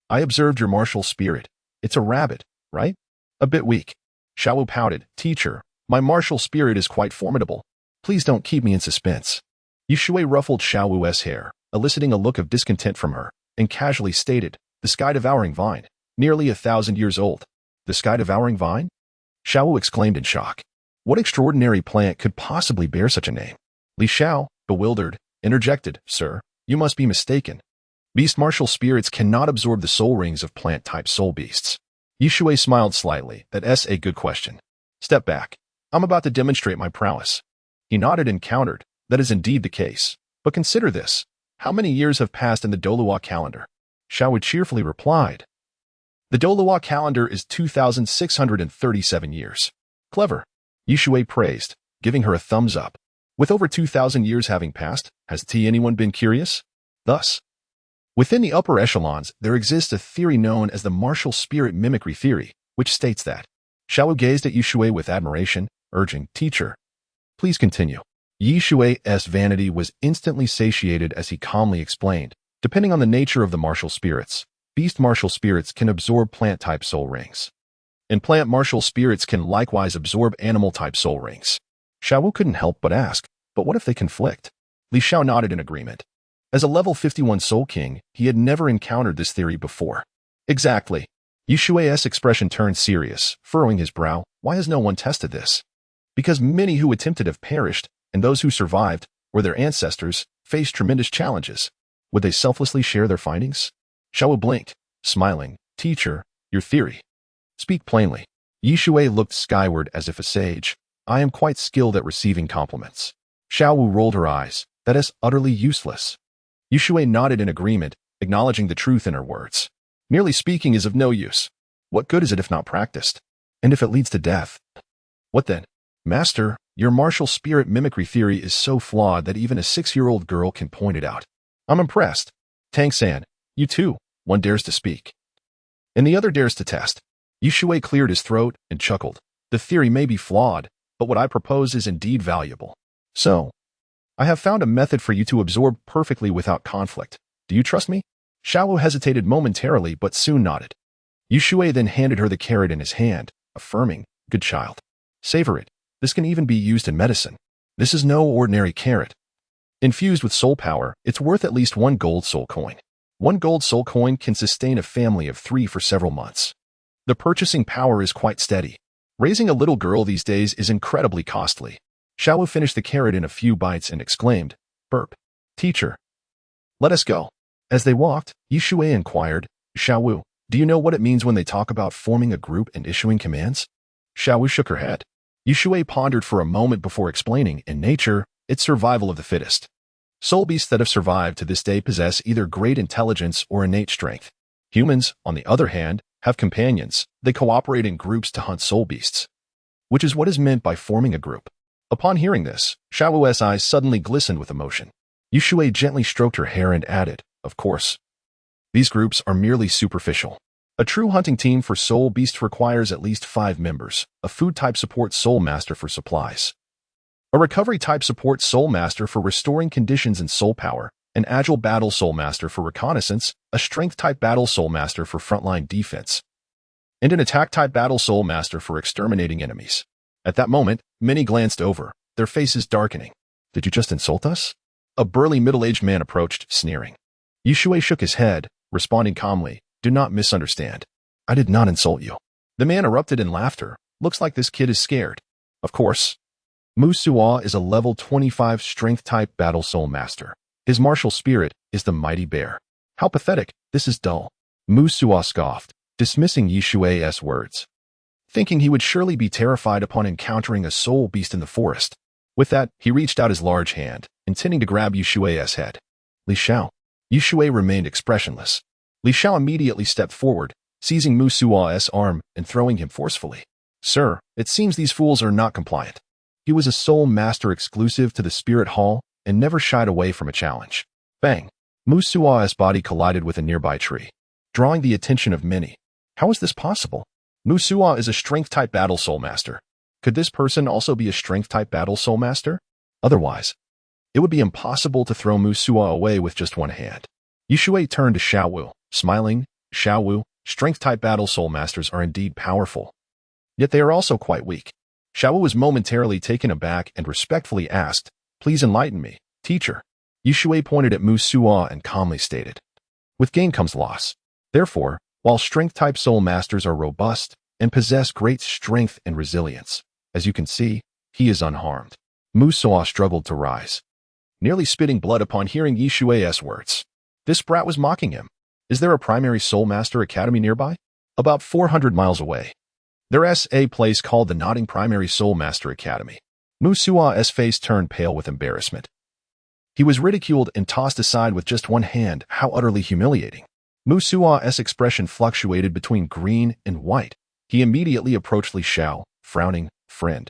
I observed your martial spirit. It's a rabbit, right? A bit weak. Xiaowu pouted. Teacher, my martial spirit is quite formidable. Please don't keep me in suspense. Shui ruffled Xiaowu's hair, eliciting a look of discontent from her, and casually stated, the Sky-Devouring Vine, nearly 1,000 years old. The Sky-Devouring Vine? Xiaowu exclaimed in shock. What extraordinary plant could possibly bear such a name? Li Xiao, bewildered, interjected, Sir, you must be mistaken. Beast martial spirits cannot absorb the soul rings of plant-type soul beasts. Shui smiled slightly. That's a good question. Step back. I'm about to demonstrate my prowess. He nodded and countered. That is indeed the case. But consider this. How many years have passed in the Douluo calendar? Xiaowu cheerfully replied. The Douluo calendar is 2,637 years. Clever. Shui praised, giving her a thumbs up. With over 2,000 years having passed, has anyone been curious? Thus, within the upper echelons, there exists a theory known as the martial spirit mimicry theory, which states that. Xiaowu gazed at Shui with admiration, urging, Teacher, please continue. Shui's vanity was instantly satiated as he calmly explained. Depending on the nature of the martial spirits, beast martial spirits can absorb plant-type soul rings, and plant martial spirits can likewise absorb animal-type soul rings. Xiaowu couldn't help but ask, but what if they conflict? Li Xiao nodded in agreement. As a level 51 soul king, he had never encountered this theory before. Exactly. Shui's expression turned serious, furrowing his brow. Why has no one tested this? Because many who attempted have perished, and those who survived, or their ancestors, faced tremendous challenges. Would they selflessly share their findings? Xiaowu blinked, smiling. Teacher, your theory. Speak plainly. Shui looked skyward as if a sage. I am quite skilled at receiving compliments. Xiaowu rolled her eyes. That is utterly useless. Shui nodded in agreement, acknowledging the truth in her words. Merely speaking is of no use. What good is it if not practiced? And if it leads to death? What then? Master, your martial spirit mimicry theory is so flawed that even a 6-year-old girl can point it out. I'm impressed. Tang San, you too. One dares to speak, and the other dares to test. Shui cleared his throat and chuckled. The theory may be flawed, but what I propose is indeed valuable. So, I have found a method for you to absorb perfectly without conflict. Do you trust me? Xiaowu hesitated momentarily but soon nodded. Shui then handed her the carrot in his hand, affirming, "Good child. Savor it. This can even be used in medicine. This is no ordinary carrot. Infused with soul power, it's worth at least 1 gold soul coin. 1 gold soul coin can sustain a family of 3 for several months. The purchasing power is quite steady. Raising a little girl these days is incredibly costly." Xiaowu finished the carrot in a few bites and exclaimed, "Burp. Teacher, let us go." As they walked, Shui inquired, "Xiaowu, do you know what it means when they talk about forming a group and issuing commands?" Xiaowu shook her head. Shui pondered for a moment before explaining, "In nature, it's survival of the fittest. Soul beasts that have survived to this day possess either great intelligence or innate strength. Humans, on the other hand, have companions. They cooperate in groups to hunt soul beasts, which is what is meant by forming a group." Upon hearing this, Xiaowu's eyes suddenly glistened with emotion. Shui gently stroked her hair and added, "Of course, these groups are merely superficial. A true hunting team for soul beasts requires at least 5 members, a food-type support soul master for supplies, a recovery-type support soul master for restoring conditions and soul power, an agile battle soul master for reconnaissance, a strength-type battle soul master for frontline defense, and an attack-type battle soul master for exterminating enemies." At that moment, many glanced over, their faces darkening. "Did you just insult us?" A burly middle-aged man approached, sneering. Shui shook his head, responding calmly, "Do not misunderstand. I did not insult you." The man erupted in laughter. "Looks like this kid is scared." "Of course. Mu Suo is a level 25 strength-type battle soul master. His martial spirit is the mighty bear." "How pathetic. This is dull." Mu Suo scoffed, dismissing Shui's words, thinking he would surely be terrified upon encountering a soul beast in the forest. With that, he reached out his large hand, intending to grab Shui's head. "Li Xiao." Shui remained expressionless. Li Xiao immediately stepped forward, seizing Mu Suo's arm and throwing him forcefully. "Sir, it seems these fools are not compliant." He was a soul master exclusive to the Spirit Hall and never shied away from a challenge. Bang! Mu Suo's body collided with a nearby tree, drawing the attention of many. How is this possible? Mu Suo is a strength-type battle soul master. Could this person also be a strength-type battle soul master? Otherwise, it would be impossible to throw Mu Suo away with just one hand. Shui turned to Xiaowu, smiling. "Xiaowu, strength-type battle soul masters are indeed powerful, yet they are also quite weak." Xiaowu was momentarily taken aback and respectfully asked, "Please enlighten me, teacher." Shui pointed at Mu Suo and calmly stated, "With gain comes loss. Therefore, while strength-type soul masters are robust and possess great strength and resilience, as you can see, he is unharmed." Mu Suo struggled to rise, nearly spitting blood upon hearing Shui's words. This brat was mocking him. Is there a primary soul master academy nearby? About 400 miles away. There's a place called the Nodding Primary Soul Master Academy. Mu Suo's face turned pale with embarrassment. He was ridiculed and tossed aside with just one hand. How utterly humiliating. Mu Suo's expression fluctuated between green and white. He immediately approached Li Xiao, frowning. "Friend,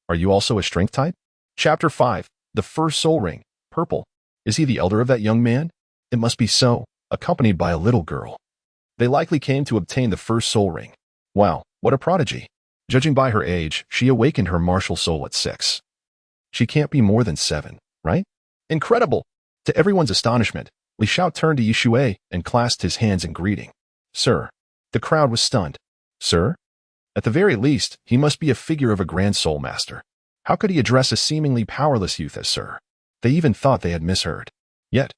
are you also a strength type?" Chapter 5. The First Soul Ring. Purple. Is he the elder of that young man? It must be so, accompanied by a little girl. They likely came to obtain the first soul ring. Wow, what a prodigy. Judging by her age, she awakened her martial soul at 6. She can't be more than 7, right? Incredible! To everyone's astonishment, Li Xiao turned to Shui and clasped his hands in greeting. "Sir." The crowd was stunned. "Sir?" At the very least, he must be a figure of a grand soul master. How could he address a seemingly powerless youth as sir? They even thought they had misheard. Yet,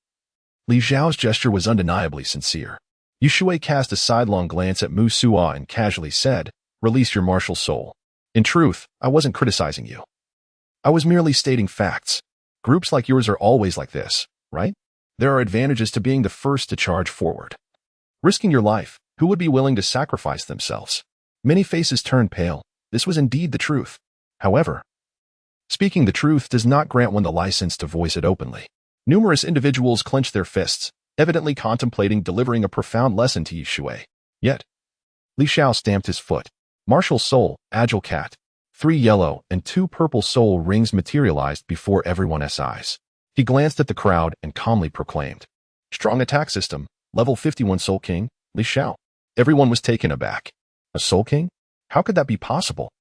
Li Xiao's gesture was undeniably sincere. Shui cast a sidelong glance at Mu Suo and casually said, "Release your martial soul. In truth, I wasn't criticizing you. I was merely stating facts. Groups like yours are always like this, right? There are advantages to being the first to charge forward. Risking your life, who would be willing to sacrifice themselves?" Many faces turned pale. This was indeed the truth. However, speaking the truth does not grant one the license to voice it openly. Numerous individuals clenched their fists, evidently contemplating delivering a profound lesson to Shui. Yet, Li Xiao stamped his foot. "Martial soul, agile cat. 3 yellow and 2 purple soul rings materialized before everyone's eyes. He glanced at the crowd and calmly proclaimed, "Strong attack system, level 51 Soul King, Li Xiao." Everyone was taken aback. A Soul King? How could that be possible?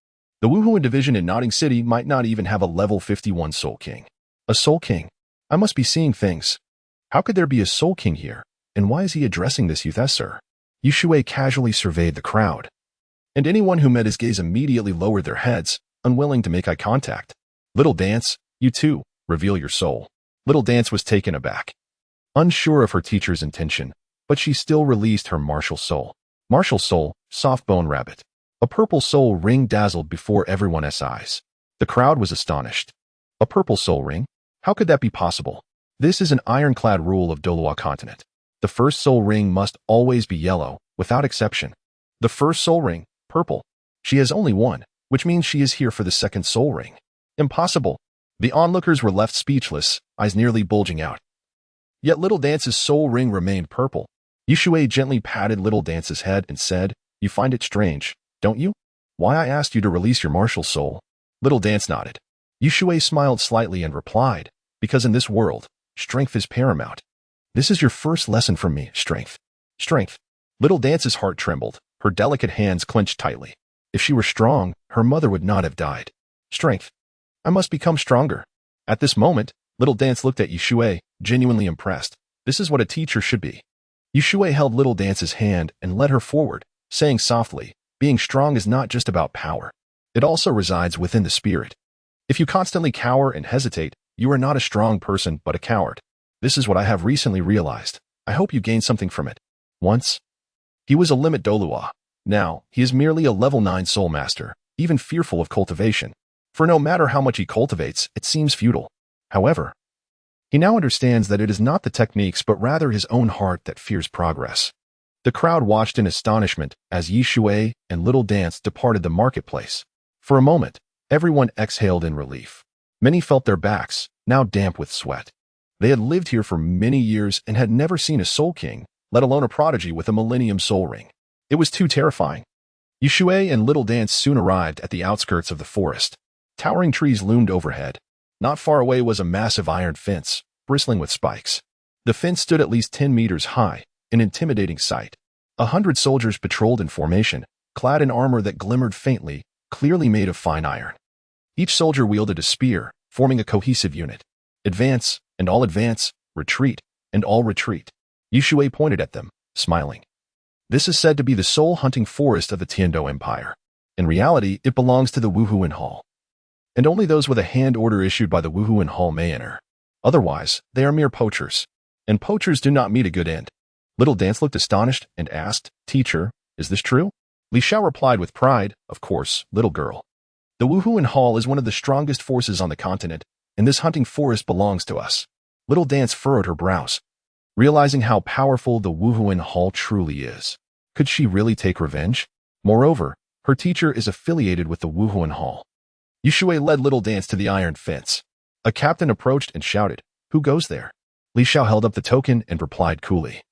The Wuhuan division in Notting City might not even have a level 51 Soul King. A Soul King? I must be seeing things. How could there be a Soul King here? And why is he addressing this youth as sir? Shui casually surveyed the crowd, and anyone who met his gaze immediately lowered their heads, unwilling to make eye contact. "Little Dance, you too, reveal your soul." Little Dance was taken aback, unsure of her teacher's intention, but she still released her martial soul. Martial soul, soft bone rabbit. A purple soul ring dazzled before everyone's eyes. The crowd was astonished. A purple soul ring? How could that be possible? This is an ironclad rule of Douluo Continent. The first soul ring must always be yellow, without exception. The first soul ring, purple. She has only one, which means she is here for the second soul ring. Impossible. The onlookers were left speechless, eyes nearly bulging out. Yet Little Dance's soul ring remained purple. Shui gently patted Little Dance's head and said, "You find it strange, don't you? Why I asked you to release your martial soul?" Little Dance nodded. Shui smiled slightly and replied, "Because in this world, strength is paramount. This is your first lesson from me, strength." Strength. Little Dance's heart trembled, her delicate hands clenched tightly. If she were strong, her mother would not have died. Strength. I must become stronger. At this moment, Little Dance looked at Shui, genuinely impressed. This is what a teacher should be. Shui held Little Dance's hand and led her forward, saying softly, "Being strong is not just about power. It also resides within the spirit. If you constantly cower and hesitate, you are not a strong person but a coward. This is what I have recently realized. I hope you gain something from it." Once, he was a limit Douluo. Now, he is merely a level 9 soul master, even fearful of cultivation. For no matter how much he cultivates, it seems futile. However, he now understands that it is not the techniques but rather his own heart that fears progress. The crowd watched in astonishment as Shui and Little Dance departed the marketplace. For a moment, everyone exhaled in relief. Many felt their backs, now damp with sweat. They had lived here for many years and had never seen a Soul King, let alone a prodigy with a Millennium Soul Ring. It was too terrifying. Shui and Little Dance soon arrived at the outskirts of the forest. Towering trees loomed overhead. Not far away was a massive iron fence, bristling with spikes. The fence stood at least 10 meters high, an intimidating sight. 100 soldiers patrolled in formation, clad in armor that glimmered faintly, clearly made of fine iron. Each soldier wielded a spear, forming a cohesive unit. Advance, and all advance, retreat, and all retreat. Shui pointed at them, smiling. This is said to be the soul-hunting forest of the Tiando Empire. In reality, it belongs to the Wuhuan Hall. And only those with a hand order issued by the Wuhuan Hall may enter. Otherwise, they are mere poachers. And poachers do not meet a good end. Little Dance looked astonished and asked, "Teacher, is this true?" Li Xiao replied with pride, "Of course, little girl. The Wuhuan Hall is one of the strongest forces on the continent, and this hunting forest belongs to us." Little Dance furrowed her brows, realizing how powerful the Wuhuan Hall truly is. Could she really take revenge? Moreover, her teacher is affiliated with the Wuhuan Hall. Shui led Little Dance to the iron fence. A captain approached and shouted, "Who goes there?" Li Xiao held up the token and replied coolly,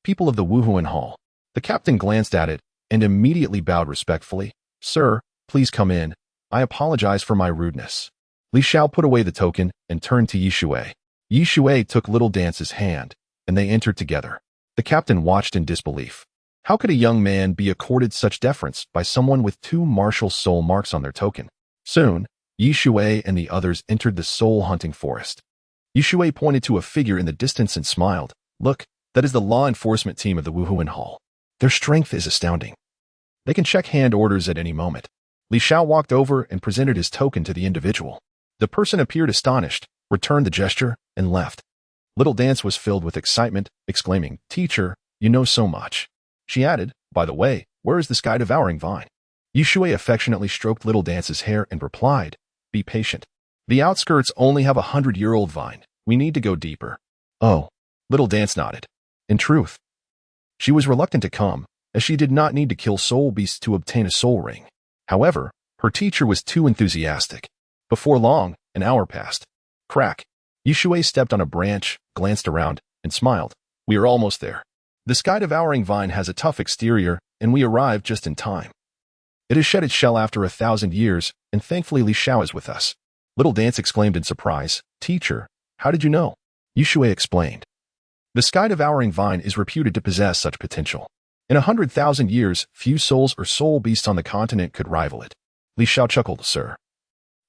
"People of the Wuhuan Hall." The captain glanced at it and immediately bowed respectfully. "Sir, please come in. I apologize for my rudeness." Li Xiao put away the token and turned to Shui. Shui took Little Dance's hand, and they entered together. The captain watched in disbelief. How could a young man be accorded such deference by someone with 2 martial soul marks on their token? Soon, Shui and the others entered the soul-hunting forest. Shui pointed to a figure in the distance and smiled. "Look, that is the law enforcement team of the Wuhuan Hall. Their strength is astounding. They can check hand orders at any moment." Li Xiao walked over and presented his token to the individual. The person appeared astonished, returned the gesture, and left. Little Dance was filled with excitement, exclaiming, "Teacher, you know so much." She added, "By the way, where is the Sky-Devouring Vine?" Shui affectionately stroked Little Dance's hair and replied, "Be patient. The outskirts only have 100-year-old vine. We need to go deeper." "Oh." Little Dance nodded. In truth, she was reluctant to come, as she did not need to kill soul beasts to obtain a soul ring. However, her teacher was too enthusiastic. Before long, an hour passed. Crack. Shui stepped on a branch, glanced around, and smiled. "We are almost there. The Sky-Devouring Vine has a tough exterior, and we arrived just in time." It has shed its shell after 1,000 years, and thankfully Li Xiao is with us. Little Dance exclaimed in surprise. Teacher, how did you know? Shui explained. The Sky-Devouring Vine is reputed to possess such potential. In 100,000 years, few souls or soul beasts on the continent could rival it. Li Xiao chuckled, Sir.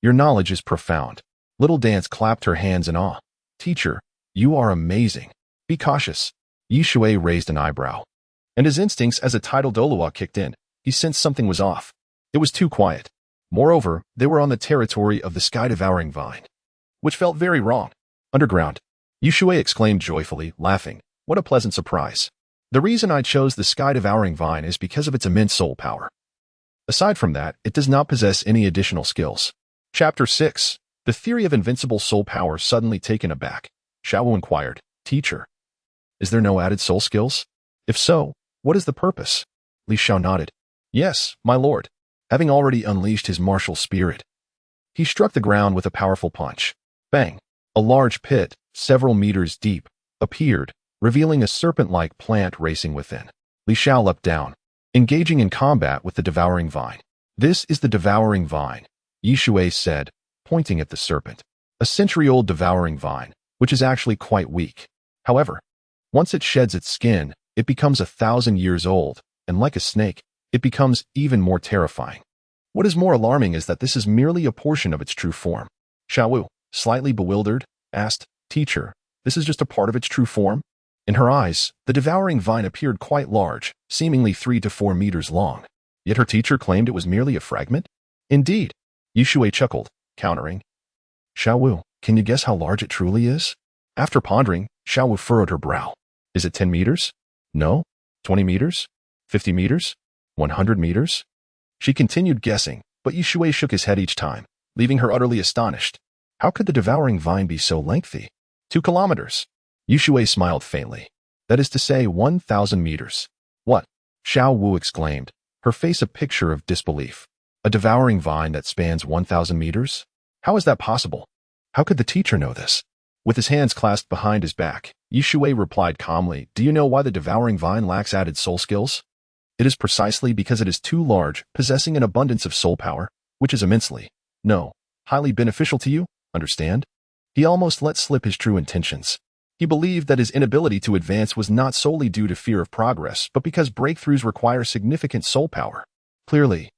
Your knowledge is profound. Little Dance clapped her hands in awe. Teacher, you are amazing. Be cautious. Shui raised an eyebrow. And his instincts as a tidal Douluo kicked in. He sensed something was off. It was too quiet. Moreover, they were on the territory of the Sky-Devouring Vine, which felt very wrong. Underground. Shui exclaimed joyfully, laughing. What a pleasant surprise. The reason I chose the Sky-Devouring Vine is because of its immense soul power. Aside from that, it does not possess any additional skills. Chapter 6. The Theory of Invincible Soul Power. Suddenly taken aback, Xiaowu inquired, Teacher, is there no added soul skills? If so, what is the purpose? Li Xiao nodded. Yes, my lord. Having already unleashed his martial spirit, he struck the ground with a powerful punch. Bang! A large pit, several meters deep, appeared, revealing a serpent-like plant racing within. Li Xiao leapt down, engaging in combat with the Devouring Vine. This is the Devouring Vine, Shui said, pointing at the serpent. A century-old Devouring Vine, which is actually quite weak. However, once it sheds its skin, it becomes 1,000 years old, and like a snake, it becomes even more terrifying. What is more alarming is that this is merely a portion of its true form. Xiaowu, slightly bewildered, asked, Teacher, this is just a part of its true form? In her eyes, the Devouring Vine appeared quite large, seemingly 3 to 4 meters long. Yet her teacher claimed it was merely a fragment? Indeed. Shui chuckled, countering. Xiaowu, can you guess how large it truly is? After pondering, Xiaowu furrowed her brow. Is it 10 meters? No? 20 meters? 50 meters? 100 meters? She continued guessing, but Shui shook his head each time, leaving her utterly astonished. How could the Devouring Vine be so lengthy? 2 kilometers. Shui smiled faintly. That is to say 1,000 meters. What? Xiao Wu exclaimed, her face a picture of disbelief. A Devouring Vine that spans 1,000 meters? How is that possible? How could the teacher know this? With his hands clasped behind his back, Shui replied calmly, Do you know why the Devouring Vine lacks added soul skills? It is precisely because it is too large, possessing an abundance of soul power, which is immensely, highly beneficial to you, understand? He almost let slip his true intentions. He believed that his inability to advance was not solely due to fear of progress, but because breakthroughs require significant soul power. Clearly,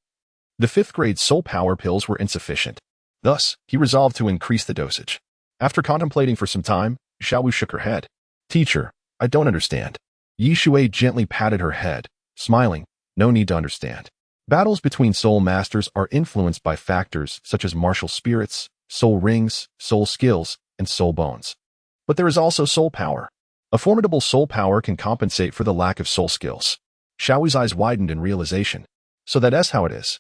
the 5th grade soul power pills were insufficient. Thus, he resolved to increase the dosage. After contemplating for some time, Xiaowu shook her head. Teacher, I don't understand. Shui gently patted her head, smiling. No need to understand. Battles between soul masters are influenced by factors such as martial spirits, soul rings, soul skills, and soul bones. But there is also soul power. A formidable soul power can compensate for the lack of soul skills. Xiaowu's eyes widened in realization. So that's how it is.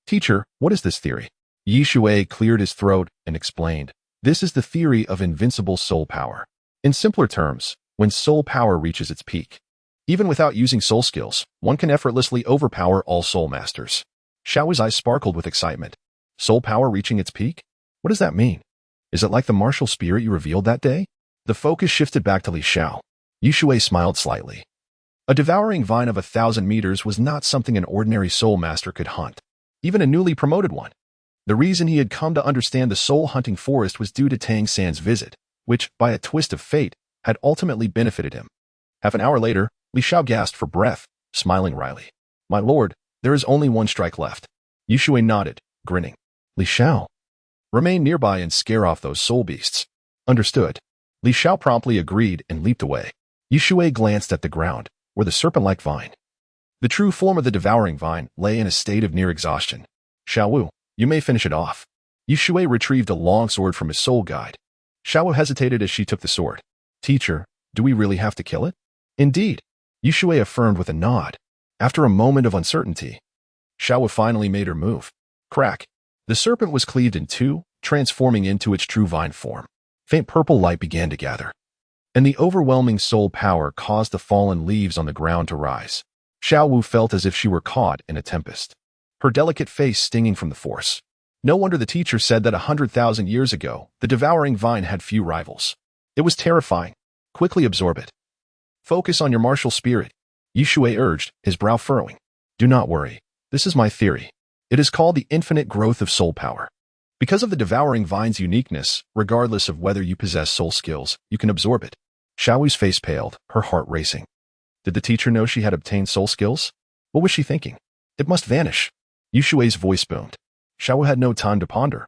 Teacher, what is this theory? Shui cleared his throat and explained. This is the theory of invincible soul power. In simpler terms, when soul power reaches its peak, even without using soul skills, one can effortlessly overpower all soul masters. Xiao's eyes sparkled with excitement. Soul power reaching its peak? What does that mean? Is it like the martial spirit you revealed that day? The focus shifted back to Li Xiao. Shui smiled slightly. A Devouring Vine of 1,000 meters was not something an ordinary soul master could hunt, even a newly promoted one. The reason he had come to understand the soul-hunting forest was due to Tang San's visit, which, by a twist of fate, had ultimately benefited him. Half an hour later, Li Xiao gasped for breath, smiling wryly. My lord, there is only one strike left. Shui nodded, grinning. Li Xiao, remain nearby and scare off those soul beasts. Understood. Li Xiao promptly agreed and leaped away. Shui glanced at the ground, where the serpent-like vine. The true form of the Devouring Vine lay in a state of near exhaustion. Xiaowu, you may finish it off. Shui retrieved a long sword from his soul guide. Xiaowu hesitated as she took the sword. Teacher, do we really have to kill it? Indeed. Shui affirmed with a nod. After a moment of uncertainty, Xiaowu finally made her move. Crack. The serpent was cleaved in two, transforming into its true vine form. Faint purple light began to gather, and the overwhelming soul power caused the fallen leaves on the ground to rise. Xiaowu felt as if she were caught in a tempest, her delicate face stinging from the force. No wonder the teacher said that 100,000 years ago, the Devouring Vine had few rivals. It was terrifying. Quickly absorb it. Focus on your martial spirit, Shui urged, his brow furrowing. Do not worry. This is my theory. It is called the infinite growth of soul power. Because of the devouring vine's uniqueness, regardless of whether you possess soul skills, you can absorb it. Xiaowu's face paled, her heart racing. Did the teacher know she had obtained soul skills? What was she thinking? It must vanish. Yushui's voice boomed. Xiaowu had no time to ponder.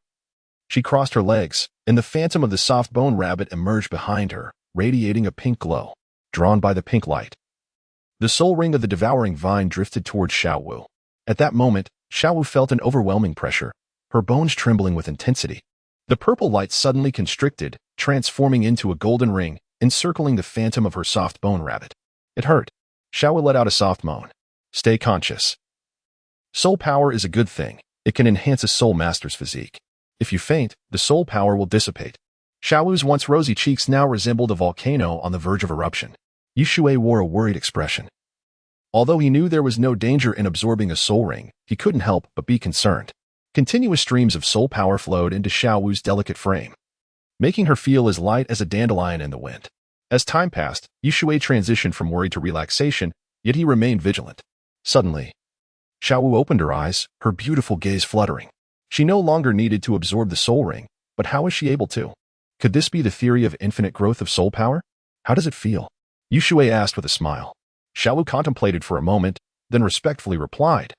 She crossed her legs, and the phantom of the soft-bone rabbit emerged behind her, radiating a pink glow, drawn by the pink light. The soul ring of the devouring vine drifted towards Xiaowu. At that moment, Xiaowu felt an overwhelming pressure, her bones trembling with intensity. The purple light suddenly constricted, transforming into a golden ring, encircling the phantom of her soft-bone rabbit. It hurt. Xiaowu let out a soft moan. Stay conscious. Soul power is a good thing. It can enhance a soul master's physique. If you faint, the soul power will dissipate. Xiaowu's once rosy cheeks now resembled a volcano on the verge of eruption. Yushui wore a worried expression. Although he knew there was no danger in absorbing a soul ring, he couldn't help but be concerned. Continuous streams of soul power flowed into Xiaowu's delicate frame, making her feel as light as a dandelion in the wind. As time passed, Yushui transitioned from worry to relaxation, yet he remained vigilant. Suddenly, Xiaowu opened her eyes, her beautiful gaze fluttering. She no longer needed to absorb the soul ring, but how was she able to? Could this be the theory of infinite growth of soul power? How does it feel? Yushui asked with a smile. Xiaowu contemplated for a moment, then respectfully replied.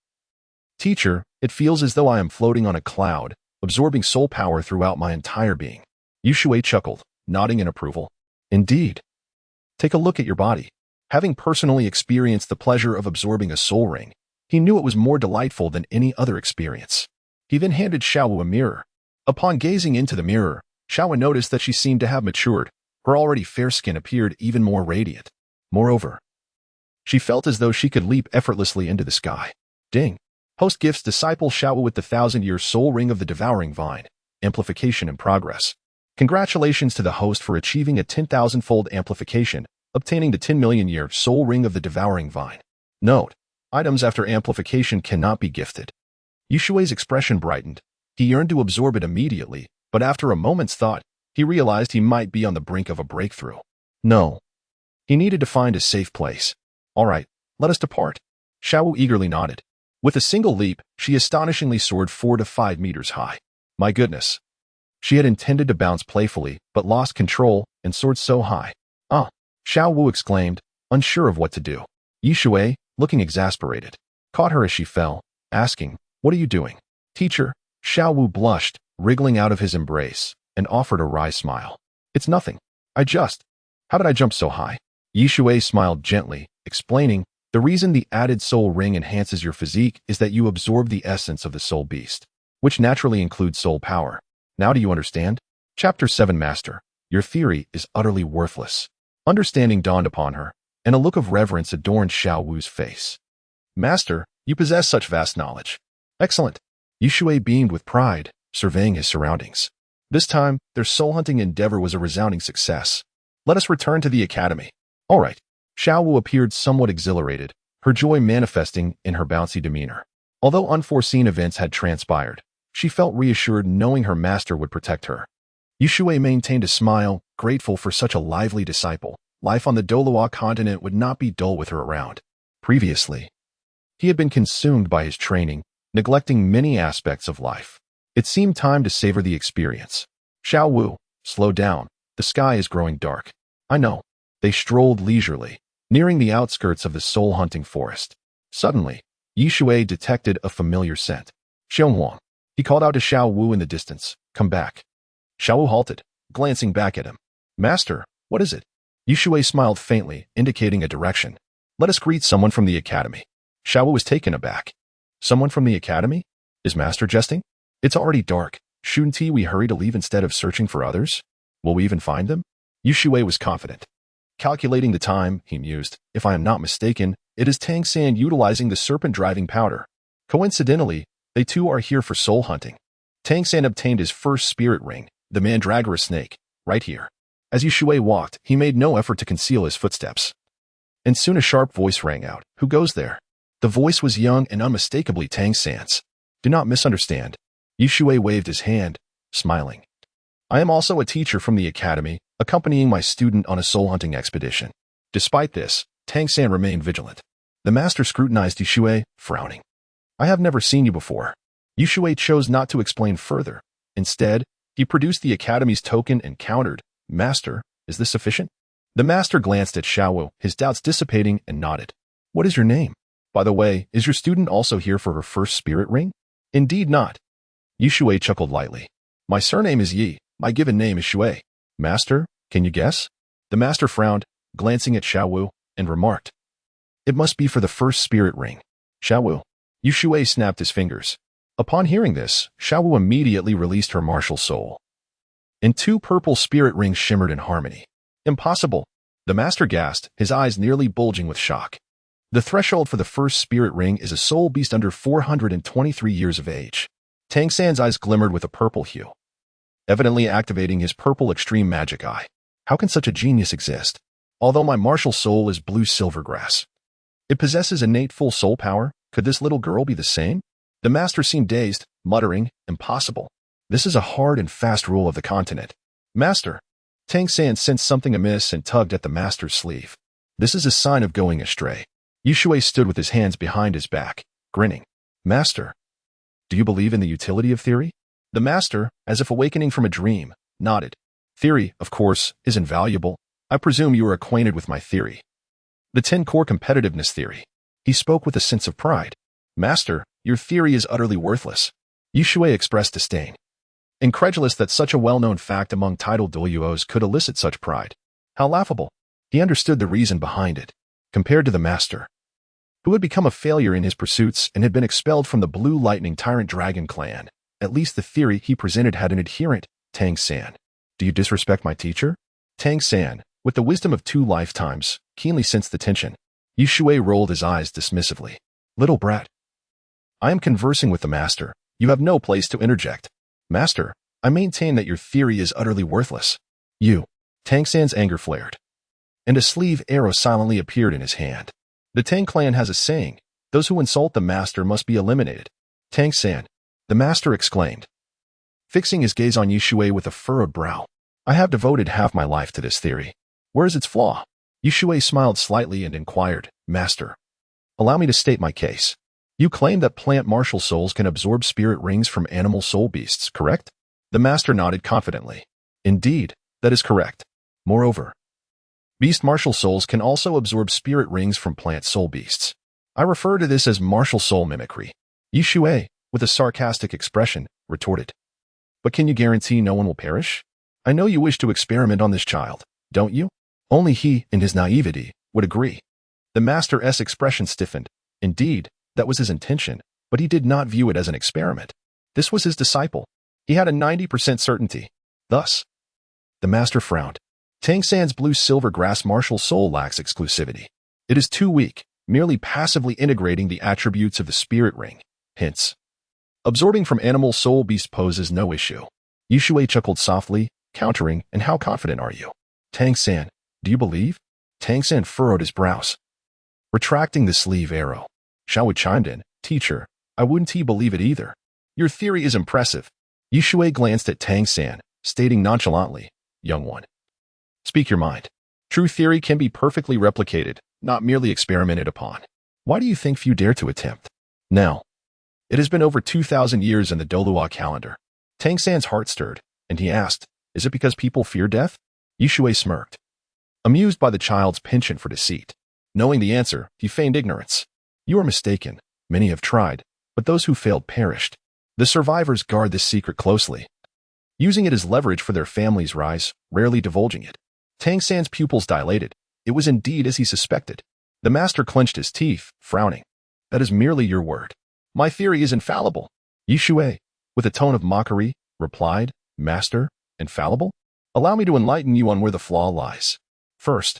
Teacher, it feels as though I am floating on a cloud, absorbing soul power throughout my entire being. Yushui chuckled, nodding in approval. Indeed. Take a look at your body. Having personally experienced the pleasure of absorbing a soul ring, he knew it was more delightful than any other experience. He then handed Xiaowu a mirror. Upon gazing into the mirror, Xiaowu noticed that she seemed to have matured. Her already fair skin appeared even more radiant. Moreover, she felt as though she could leap effortlessly into the sky. Ding. Host gifts disciple Xiaowu with the 1,000-year soul ring of the devouring vine. Amplification in progress. Congratulations to the host for achieving a 10,000-fold amplification, obtaining the 10,000,000-year soul ring of the devouring vine. Note: items after amplification cannot be gifted. Yushui's expression brightened. He yearned to absorb it immediately, but after a moment's thought, he realized he might be on the brink of a breakthrough. No. He needed to find a safe place. All right, let us depart. Xiaowu eagerly nodded. With a single leap, she astonishingly soared 4 to 5 meters high. My goodness. She had intended to bounce playfully, but lost control and soared so high. Ah! Xiao Wu exclaimed, unsure of what to do. Yushui, looking exasperated, caught her as she fell, asking, What are you doing? Teacher, Xiao Wu blushed, wriggling out of his embrace, and offered a wry smile. It's nothing. How did I jump so high? Yushui smiled gently, explaining, the reason the added soul ring enhances your physique is that you absorb the essence of the soul beast, which naturally includes soul power. Now do you understand? Chapter 7 Master, your theory is utterly worthless. Understanding dawned upon her, and a look of reverence adorned Xiao Wu's face. Master, you possess such vast knowledge. Excellent. Yushui beamed with pride, surveying his surroundings. This time, their soul-hunting endeavor was a resounding success. Let us return to the academy. All right. Xiao Wu appeared somewhat exhilarated, her joy manifesting in her bouncy demeanor. Although unforeseen events had transpired, she felt reassured knowing her master would protect her. Yushui maintained a smile, grateful for such a lively disciple. Life on the Douluo Continent would not be dull with her around. Previously, he had been consumed by his training, neglecting many aspects of life. It seemed time to savor the experience. Xiao Wu, slow down. The sky is growing dark. I know. They strolled leisurely, nearing the outskirts of the soul-hunting forest. Suddenly, Yushui detected a familiar scent. Xionghuang. He called out to Xiao Wu in the distance. Come back. Xiao Wu halted, glancing back at him. Master, what is it? Yushui smiled faintly, indicating a direction. Let us greet someone from the academy. Xiao Wu was taken aback. Someone from the academy? Is Master jesting? It's already dark. Shouldn't we hurry to leave instead of searching for others? Will we even find them? Yushui was confident. Calculating the time, he mused, if I am not mistaken, it is Tang San utilizing the serpent-driving powder. Coincidentally, they too are here for soul hunting. Tang San obtained his first spirit ring, the mandragora snake, right here. As Yushui walked, he made no effort to conceal his footsteps. And soon a sharp voice rang out. Who goes there? The voice was young and unmistakably Tang San's. Do not misunderstand. Yushui waved his hand, smiling. I am also a teacher from the academy, accompanying my student on a soul-hunting expedition. Despite this, Tang San remained vigilant. The master scrutinized Yushui, frowning. I have never seen you before. Shui chose not to explain further. Instead, he produced the Academy's token and countered, "Master, is this sufficient?" The master glanced at Xiaowu, his doubts dissipating, and nodded. "What is your name? By the way, is your student also here for her first spirit ring?" "Indeed not." Shui chuckled lightly. "My surname is Yi. My given name is Shui." "Master, can you guess?" The master frowned, glancing at Xiaowu, and remarked, "It must be for the first spirit ring." "Xiaowu." Shui snapped his fingers. Upon hearing this, Xiaowu immediately released her martial soul, and 2 purple spirit rings shimmered in harmony. "Impossible!" The master gasped, his eyes nearly bulging with shock. The threshold for the first spirit ring is a soul beast under 423 years of age. Tang San's eyes glimmered with a purple hue, evidently activating his purple extreme magic eye. How can such a genius exist? Although my martial soul is blue silvergrass, it possesses innate full soul power. Could this little girl be the same? The master seemed dazed, muttering, "Impossible. This is a hard and fast rule of the continent." "Master." Tang San sensed something amiss and tugged at the master's sleeve. "This is a sign of going astray." Shui stood with his hands behind his back, grinning. "Master, do you believe in the utility of theory?" The master, as if awakening from a dream, nodded. "Theory, of course, is invaluable. I presume you are acquainted with my theory. The 10-core competitiveness theory." He spoke with a sense of pride. "Master, your theory is utterly worthless." Shui expressed disdain, incredulous that such a well-known fact among titled Douluos could elicit such pride. How laughable. He understood the reason behind it. Compared to the master, who had become a failure in his pursuits and had been expelled from the Blue Lightning Tyrant Dragon clan, at least the theory he presented had an adherent, Tang San. "Do you disrespect my teacher?" Tang San, with the wisdom of 2 lifetimes, keenly sensed the tension. Shui rolled his eyes dismissively. "Little brat. I am conversing with the master. You have no place to interject." "Master, I maintain that your theory is utterly worthless." Tang San's anger flared, and a sleeve arrow silently appeared in his hand. The Tang clan has a saying, "Those who insult the master must be eliminated." "Tang San," the master exclaimed, fixing his gaze on Shui with a furrowed brow. "I have devoted half my life to this theory. Where is its flaw?" Shui smiled slightly and inquired, "Master, allow me to state my case. You claim that plant martial souls can absorb spirit rings from animal soul beasts, correct?" The master nodded confidently. "Indeed, that is correct. Moreover, beast martial souls can also absorb spirit rings from plant soul beasts. I refer to this as martial soul mimicry." Shui, with a sarcastic expression, retorted, "But can you guarantee no one will perish? I know you wish to experiment on this child, don't you?" Only he, in his naivety, would agree. The master's expression stiffened. Indeed, that was his intention, but he did not view it as an experiment. This was his disciple. He had a 90% certainty. Thus, the master frowned. Tang San's blue silver grass martial soul lacks exclusivity. It is too weak, merely passively integrating the attributes of the spirit ring. Hence, absorbing from animal soul beast poses no issue. Shui chuckled softly, countering, "And how confident are you?" "Tang San, do you believe?" Tang San furrowed his brows, retracting the sleeve arrow. Xiaowu chimed in, "Teacher, I wouldn't believe it either. Your theory is impressive." Shui glanced at Tang San, stating nonchalantly, "Young one, speak your mind. True theory can be perfectly replicated, not merely experimented upon. Why do you think few dare to attempt? Now, it has been over 2,000 years in the Douluo calendar." Tang San's heart stirred, and he asked, "Is it because people fear death?" Shui smirked, amused by the child's penchant for deceit. Knowing the answer, he feigned ignorance. "You are mistaken. Many have tried, but those who failed perished. The survivors guard this secret closely, using it as leverage for their family's rise, rarely divulging it." Tang San's pupils dilated. It was indeed as he suspected. The master clenched his teeth, frowning. "That is merely your word. My theory is infallible." Shui, with a tone of mockery, replied, "Master, infallible? Allow me to enlighten you on where the flaw lies. First,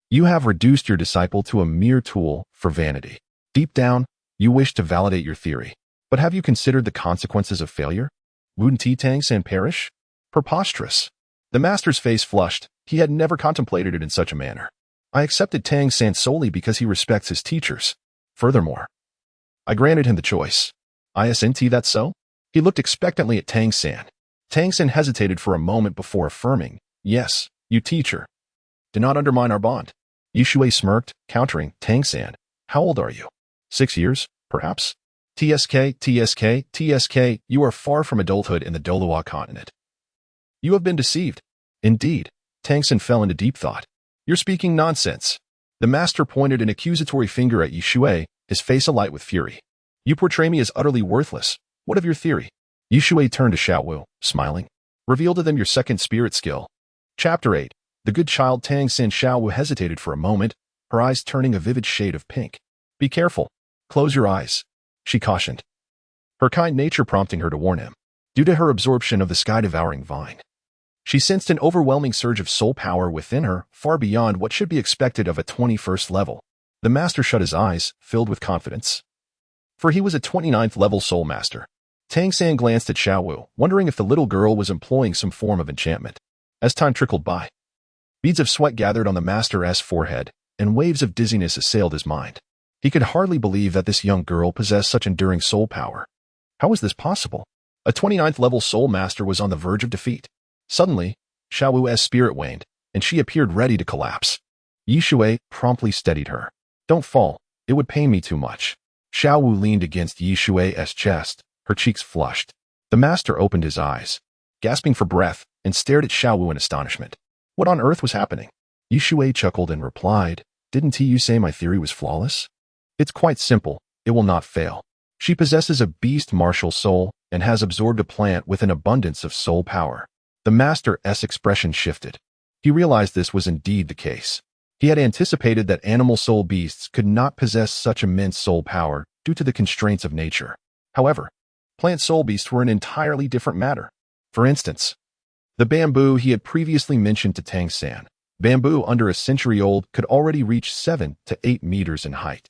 you have reduced your disciple to a mere tool for vanity. Deep down, you wish to validate your theory. But have you considered the consequences of failure? Wouldn't Tang San perish? Preposterous." The master's face flushed. He had never contemplated it in such a manner. "I accepted Tang San solely because he respects his teachers. Furthermore, I granted him the choice." "Isn't that so?" He looked expectantly at Tang San. Tang San hesitated for a moment before affirming, "Yes, you teacher. Do not undermine our bond." Shui smirked, countering, "Tang San, how old are you? 6 years, perhaps?" TSK, you are far from adulthood in the Douluo Continent. You have been deceived. Indeed, Tang San fell into deep thought. You're speaking nonsense. The master pointed an accusatory finger at Shui, his face alight with fury. You portray me as utterly worthless. What of your theory? Shui turned to Xiao Wu, smiling. Reveal to them your second spirit skill. Chapter 8. The good child Tang San. Xiao Wu hesitated for a moment, her eyes turning a vivid shade of pink. Be careful. Close your eyes, she cautioned, her kind nature prompting her to warn him. Due to her absorption of the Sky-Devouring Vine, she sensed an overwhelming surge of soul power within her, far beyond what should be expected of a 21st level. The master shut his eyes, filled with confidence. For he was a 29th level soul master. Tang San glanced at Xiao Wu, wondering if the little girl was employing some form of enchantment. As time trickled by, beads of sweat gathered on the master's forehead, and waves of dizziness assailed his mind. He could hardly believe that this young girl possessed such enduring soul power. How was this possible? A 29th level soul master was on the verge of defeat. Suddenly, Xiao Wu's spirit waned, and she appeared ready to collapse. Shui promptly steadied her. Don't fall, it would pain me too much. Xiao Wu leaned against Shui's chest, her cheeks flushed. The master opened his eyes, gasping for breath, and stared at Xiao Wu in astonishment. What on earth was happening? Shui chuckled and replied, Didn't you say my theory was flawless? It's quite simple, it will not fail. She possesses a beast martial soul and has absorbed a plant with an abundance of soul power. The master's expression shifted. He realized this was indeed the case. He had anticipated that animal soul beasts could not possess such immense soul power due to the constraints of nature. However, plant soul beasts were an entirely different matter. For instance, the bamboo he had previously mentioned to Tang San. Bamboo under a century old could already reach 7 to 8 meters in height.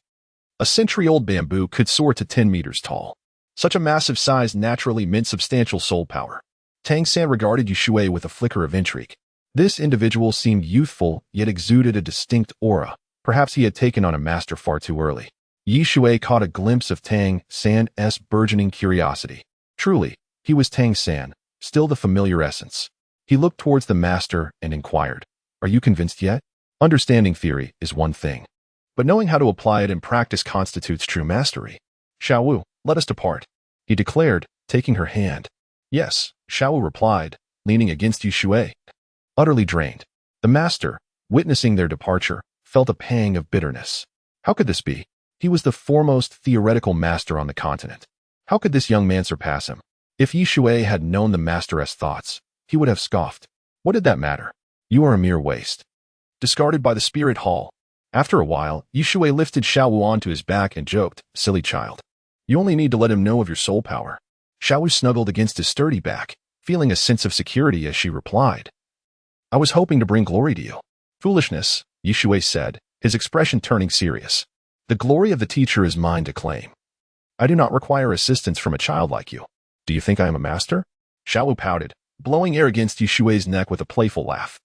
A century-old bamboo could soar to 10 meters tall. Such a massive size naturally meant substantial soul power. Tang San regarded Shui with a flicker of intrigue. This individual seemed youthful, yet exuded a distinct aura. Perhaps he had taken on a master far too early. Shui caught a glimpse of Tang San's burgeoning curiosity. Truly, he was Tang San, still the familiar essence. He looked towards the master and inquired, Are you convinced yet? Understanding theory is one thing, but knowing how to apply it in practice constitutes true mastery. Xiao Wu, let us depart, he declared, taking her hand. Yes, Xiao Wu replied, leaning against Shui. Utterly drained, the master, witnessing their departure, felt a pang of bitterness. How could this be? He was the foremost theoretical master on the continent. How could this young man surpass him? If Shui had known the master's thoughts, he would have scoffed. What did that matter? You are a mere waste. Discarded by the spirit hall. After a while, Shui lifted Xiao Wu onto his back and joked, Silly child. You only need to let him know of your soul power. Xiao Wu snuggled against his sturdy back, feeling a sense of security as she replied. I was hoping to bring glory to you. Foolishness, Shui said, his expression turning serious. The glory of the teacher is mine to claim. I do not require assistance from a child like you. Do you think I am a master? Xiao Wu pouted, blowing air against Shui's neck with a playful laugh.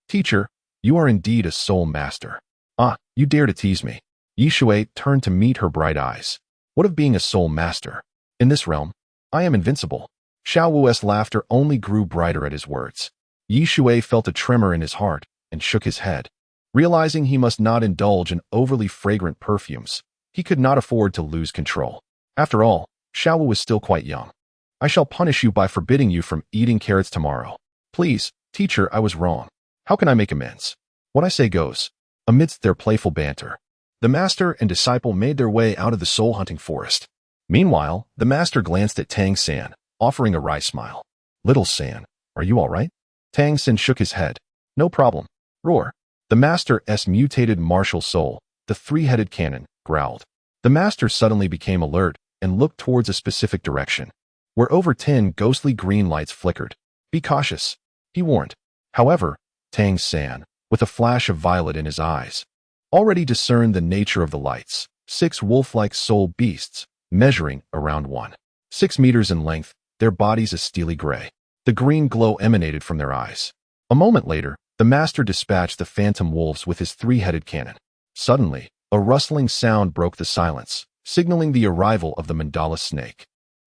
Teacher, you are indeed a soul master. Ah, you dare to tease me. Shui turned to meet her bright eyes. What of being a soul master? In this realm, I am invincible. Xiao Wu's laughter only grew brighter at his words. Shui felt a tremor in his heart and shook his head. Realizing he must not indulge in overly fragrant perfumes, he could not afford to lose control. After all, Xiao Wu was still quite young. I shall punish you by forbidding you from eating carrots tomorrow. Please, teacher, I was wrong. How can I make amends? What I say goes. Amidst their playful banter, the master and disciple made their way out of the soul-hunting forest. Meanwhile, the master glanced at Tang San, offering a wry smile. Little San, are you all right? Tang San shook his head. No problem. Roar. The master's mutated martial soul, the three-headed cannon, growled. The master suddenly became alert and looked towards a specific direction, where over 10 ghostly green lights flickered. Be cautious, he warned. However, Tang San, with a flash of violet in his eyes, already discerned the nature of the lights. 6 wolf-like soul beasts, measuring around 1.6 meters in length, their bodies a steely gray. The green glow emanated from their eyes. A moment later, the master dispatched the phantom wolves with his three-headed cannon. Suddenly, a rustling sound broke the silence, signaling the arrival of the mandala snake.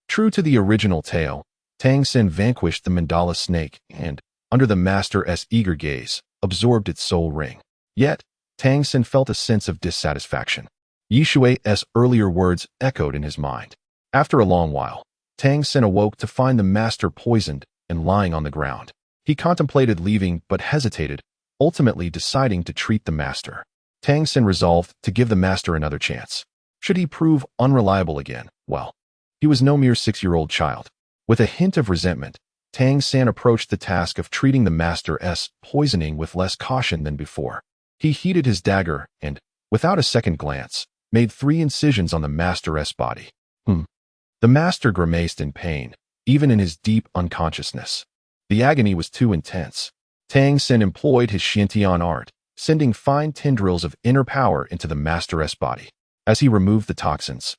True to the original tale, Tang San vanquished the mandala snake and, under the master's eager gaze, absorbed its soul ring. Yet, Tang San felt a sense of dissatisfaction. Shui's earlier words echoed in his mind. After a long while, Tang San awoke to find the master poisoned and lying on the ground. He contemplated leaving but hesitated, ultimately deciding to treat the master. Tang San resolved to give the master another chance. Should he prove unreliable again, well, he was no mere 6-year-old child. With a hint of resentment, Tang San approached the task of treating the master's poisoning with less caution than before. He heated his dagger and, without a second glance, made 3 incisions on the master's body. The master grimaced in pain, even in his deep unconsciousness. The agony was too intense. Tang San employed his Xiantian art, sending fine tendrils of inner power into the master's body. As he removed the toxins,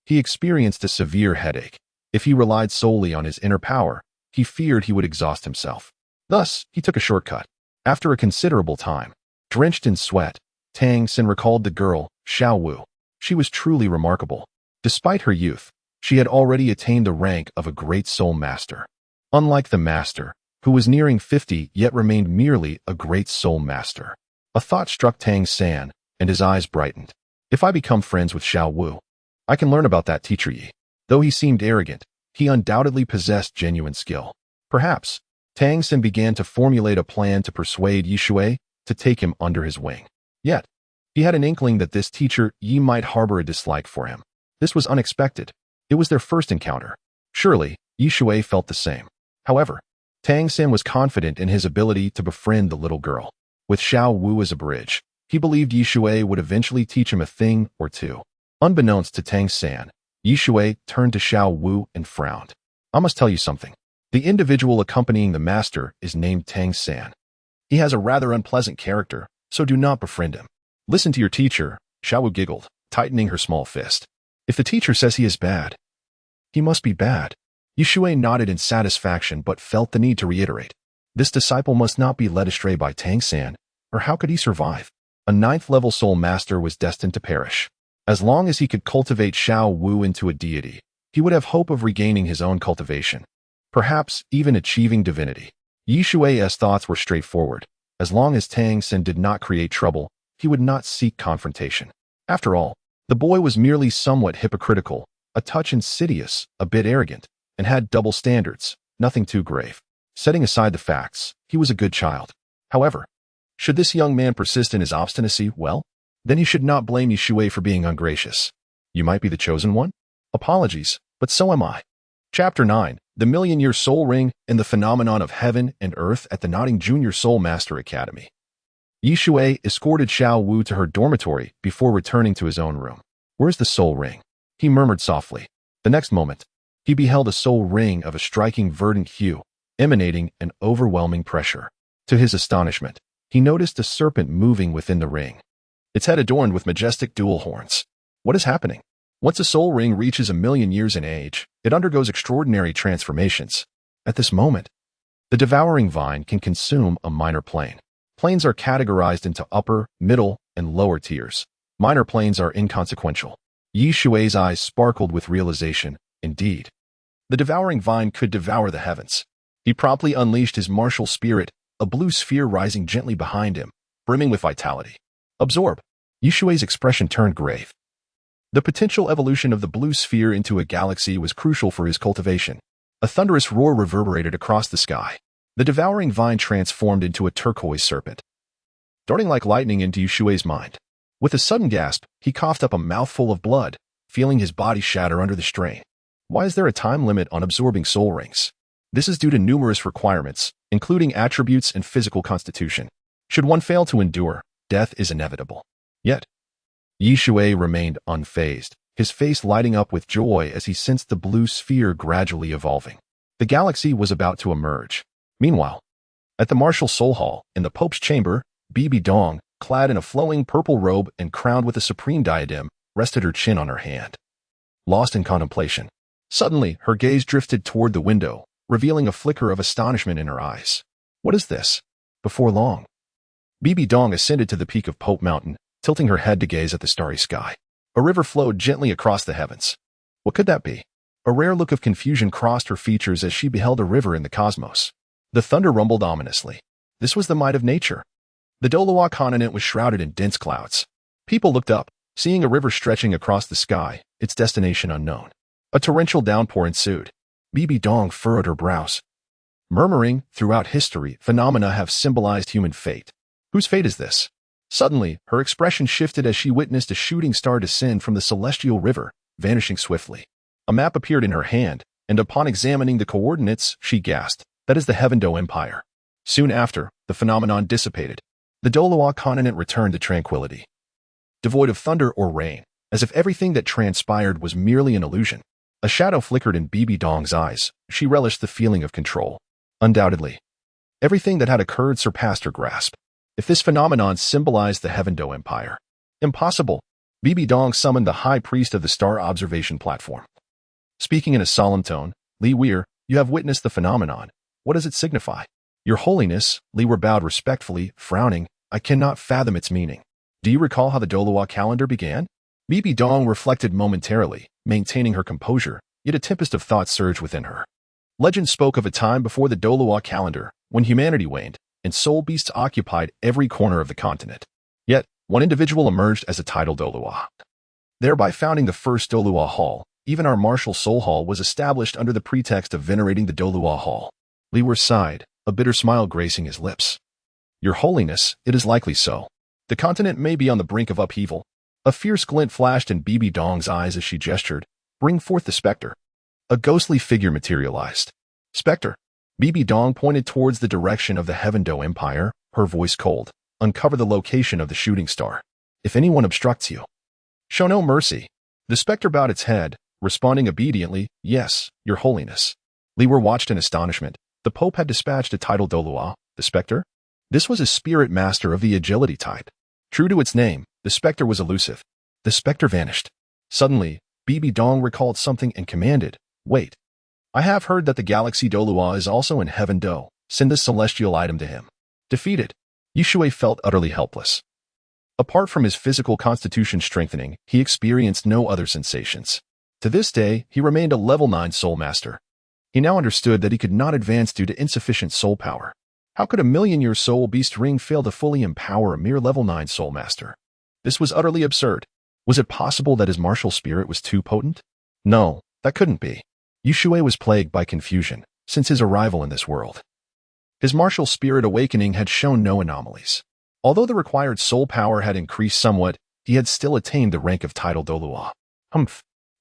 he experienced a severe headache. If he relied solely on his inner power, he feared he would exhaust himself. Thus, he took a shortcut. After a considerable time, drenched in sweat, Tang San recalled the girl, Xiao Wu. She was truly remarkable. Despite her youth, she had already attained the rank of a great soul master. Unlike the master, who was nearing 50 yet remained merely a great soul master. A thought struck Tang San, and his eyes brightened. If I become friends with Xiao Wu, I can learn about that teacher Yi. Though he seemed arrogant, he undoubtedly possessed genuine skill. Perhaps, Tang San began to formulate a plan to persuade Yi Shui to take him under his wing. Yet, he had an inkling that this teacher Yi might harbor a dislike for him. This was unexpected. It was their first encounter. Surely, Yi Shui felt the same. However, Tang San was confident in his ability to befriend the little girl. With Xiao Wu as a bridge, he believed Yi Shui would eventually teach him a thing or two. Unbeknownst to Tang San, Yi Shui turned to Xiao Wu and frowned. I must tell you something. The individual accompanying the master is named Tang San. He has a rather unpleasant character, so do not befriend him. Listen to your teacher, Xiao Wu giggled, tightening her small fist. If the teacher says he is bad, he must be bad. Yi Shui nodded in satisfaction but felt the need to reiterate. This disciple must not be led astray by Tang San, or how could he survive? A 9th-level soul master was destined to perish. As long as he could cultivate Xiao Wu into a deity, he would have hope of regaining his own cultivation. Perhaps even achieving divinity. Yi Shui's thoughts were straightforward. As long as Tang San did not create trouble, he would not seek confrontation. After all, the boy was merely somewhat hypocritical, a touch insidious, a bit arrogant, and had double standards, nothing too grave. Setting aside the facts, he was a good child. However, should this young man persist in his obstinacy, well, then he should not blame Yi Shui for being ungracious. You might be the chosen one? Apologies, but so am I. Chapter 9, The Million-Year Soul Ring and the Phenomenon of Heaven and Earth at the Notting Junior Soul Master Academy. Yi Shui escorted Xiao Wu to her dormitory before returning to his own room. Where's the soul ring? He murmured softly. The next moment, he beheld a soul ring of a striking verdant hue, emanating an overwhelming pressure. To his astonishment, he noticed a serpent moving within the ring. Its head adorned with majestic dual horns. What is happening? Once a soul ring reaches 1,000,000 years in age, it undergoes extraordinary transformations. At this moment, the devouring vine can consume a minor plane. Planes are categorized into upper, middle, and lower tiers. Minor planes are inconsequential. Yi Shui's eyes sparkled with realization. Indeed, the devouring vine could devour the heavens. He promptly unleashed his martial spirit, a blue sphere rising gently behind him, brimming with vitality. Absorb. Yi Shui's expression turned grave. The potential evolution of the blue sphere into a galaxy was crucial for his cultivation. A thunderous roar reverberated across the sky. The devouring vine transformed into a turquoise serpent, darting like lightning into Yi Shui's mind. With a sudden gasp, he coughed up a mouthful of blood, feeling his body shatter under the strain. Why is there a time limit on absorbing soul rings? This is due to numerous requirements, including attributes and physical constitution. Should one fail to endure, death is inevitable. Yet, Yi Shui remained unfazed, his face lighting up with joy as he sensed the blue sphere gradually evolving. The galaxy was about to emerge. Meanwhile, at the Martial Soul Hall, in the Pope's chamber, Bibi Dong, clad in a flowing purple robe and crowned with a supreme diadem, rested her chin on her hand. Lost in contemplation. Suddenly, her gaze drifted toward the window, revealing a flicker of astonishment in her eyes. What is this? Before long, Bibi Dong ascended to the peak of Pope Mountain, tilting her head to gaze at the starry sky. A river flowed gently across the heavens. What could that be? A rare look of confusion crossed her features as she beheld a river in the cosmos. The thunder rumbled ominously. This was the might of nature. The Douluo Continent was shrouded in dense clouds. People looked up, seeing a river stretching across the sky, its destination unknown. A torrential downpour ensued. Bibi Dong furrowed her brows, murmuring, throughout history, phenomena have symbolized human fate. Whose fate is this? Suddenly, her expression shifted as she witnessed a shooting star descend from the celestial river, vanishing swiftly. A map appeared in her hand, and upon examining the coordinates, she gasped, "That is the Heavendo Empire." Soon after, the phenomenon dissipated. The Douluo Continent returned to tranquility, devoid of thunder or rain, as if everything that transpired was merely an illusion. A shadow flickered in Bibi Dong's eyes. She relished the feeling of control. Undoubtedly, everything that had occurred surpassed her grasp. If this phenomenon symbolized the Heavendo Empire, impossible. Bibi Dong summoned the high priest of the star observation platform. Speaking in a solemn tone, "Li Weir, you have witnessed the phenomenon. What does it signify?" "Your Holiness," Li Weir bowed respectfully, frowning, "I cannot fathom its meaning." "Do you recall how the Douluo calendar began?" Bibi Dong reflected momentarily, maintaining her composure, yet a tempest of thought surged within her. Legend spoke of a time before the Douluo calendar, when humanity waned, and soul beasts occupied every corner of the continent. Yet, one individual emerged as a titled Douluo, thereby founding the first Douluo Hall. Even our martial soul hall was established under the pretext of venerating the Douluo Hall. Li Weir sighed, a bitter smile gracing his lips. "Your Holiness, it is likely so. The continent may be on the brink of upheaval." A fierce glint flashed in Bibi Dong's eyes as she gestured, "Bring forth the specter." A ghostly figure materialized. "Specter." Bibi Dong pointed towards the direction of the Heavendo Empire, her voice cold. "Uncover the location of the shooting star. If anyone obstructs you, show no mercy." The specter bowed its head, responding obediently, "Yes, Your Holiness." Li Weir watched in astonishment. The Pope had dispatched a titled Douluo, the specter? This was a spirit master of the agility type. True to its name, the specter was elusive. The specter vanished. Suddenly, Bibi Dong recalled something and commanded, "Wait. I have heard that the galaxy Douluo is also in Heavendo. Send this celestial item to him." Defeated, Shui felt utterly helpless. Apart from his physical constitution strengthening, he experienced no other sensations. To this day, he remained a level 9 soul master. He now understood that he could not advance due to insufficient soul power. How could a million-year soul beast ring fail to fully empower a mere level 9 soul master? This was utterly absurd. Was it possible that his martial spirit was too potent? No, that couldn't be. Shui was plagued by confusion since his arrival in this world. His martial spirit awakening had shown no anomalies. Although the required soul power had increased somewhat, he had still attained the rank of titled Douluo.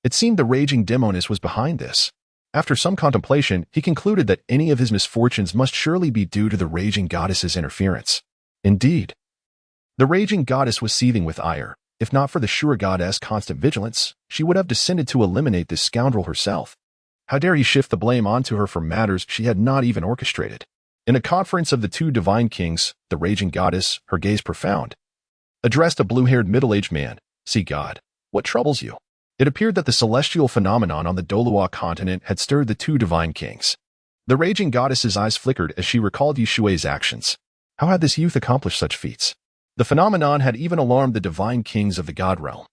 It seemed the raging demoness was behind this. After some contemplation, he concluded that any of his misfortunes must surely be due to the raging goddess's interference. Indeed, the raging goddess was seething with ire. If not for the Shui goddess' constant vigilance, she would have descended to eliminate this scoundrel herself. How dare he shift the blame onto her for matters she had not even orchestrated? In a conference of the two divine kings, the raging goddess, her gaze profound, addressed a blue-haired middle-aged man, "See God, what troubles you?" It appeared that the celestial phenomenon on the Douluo continent had stirred the two divine kings. The raging goddess's eyes flickered as she recalled Shui's actions. How had this youth accomplished such feats? The phenomenon had even alarmed the divine kings of the god realm.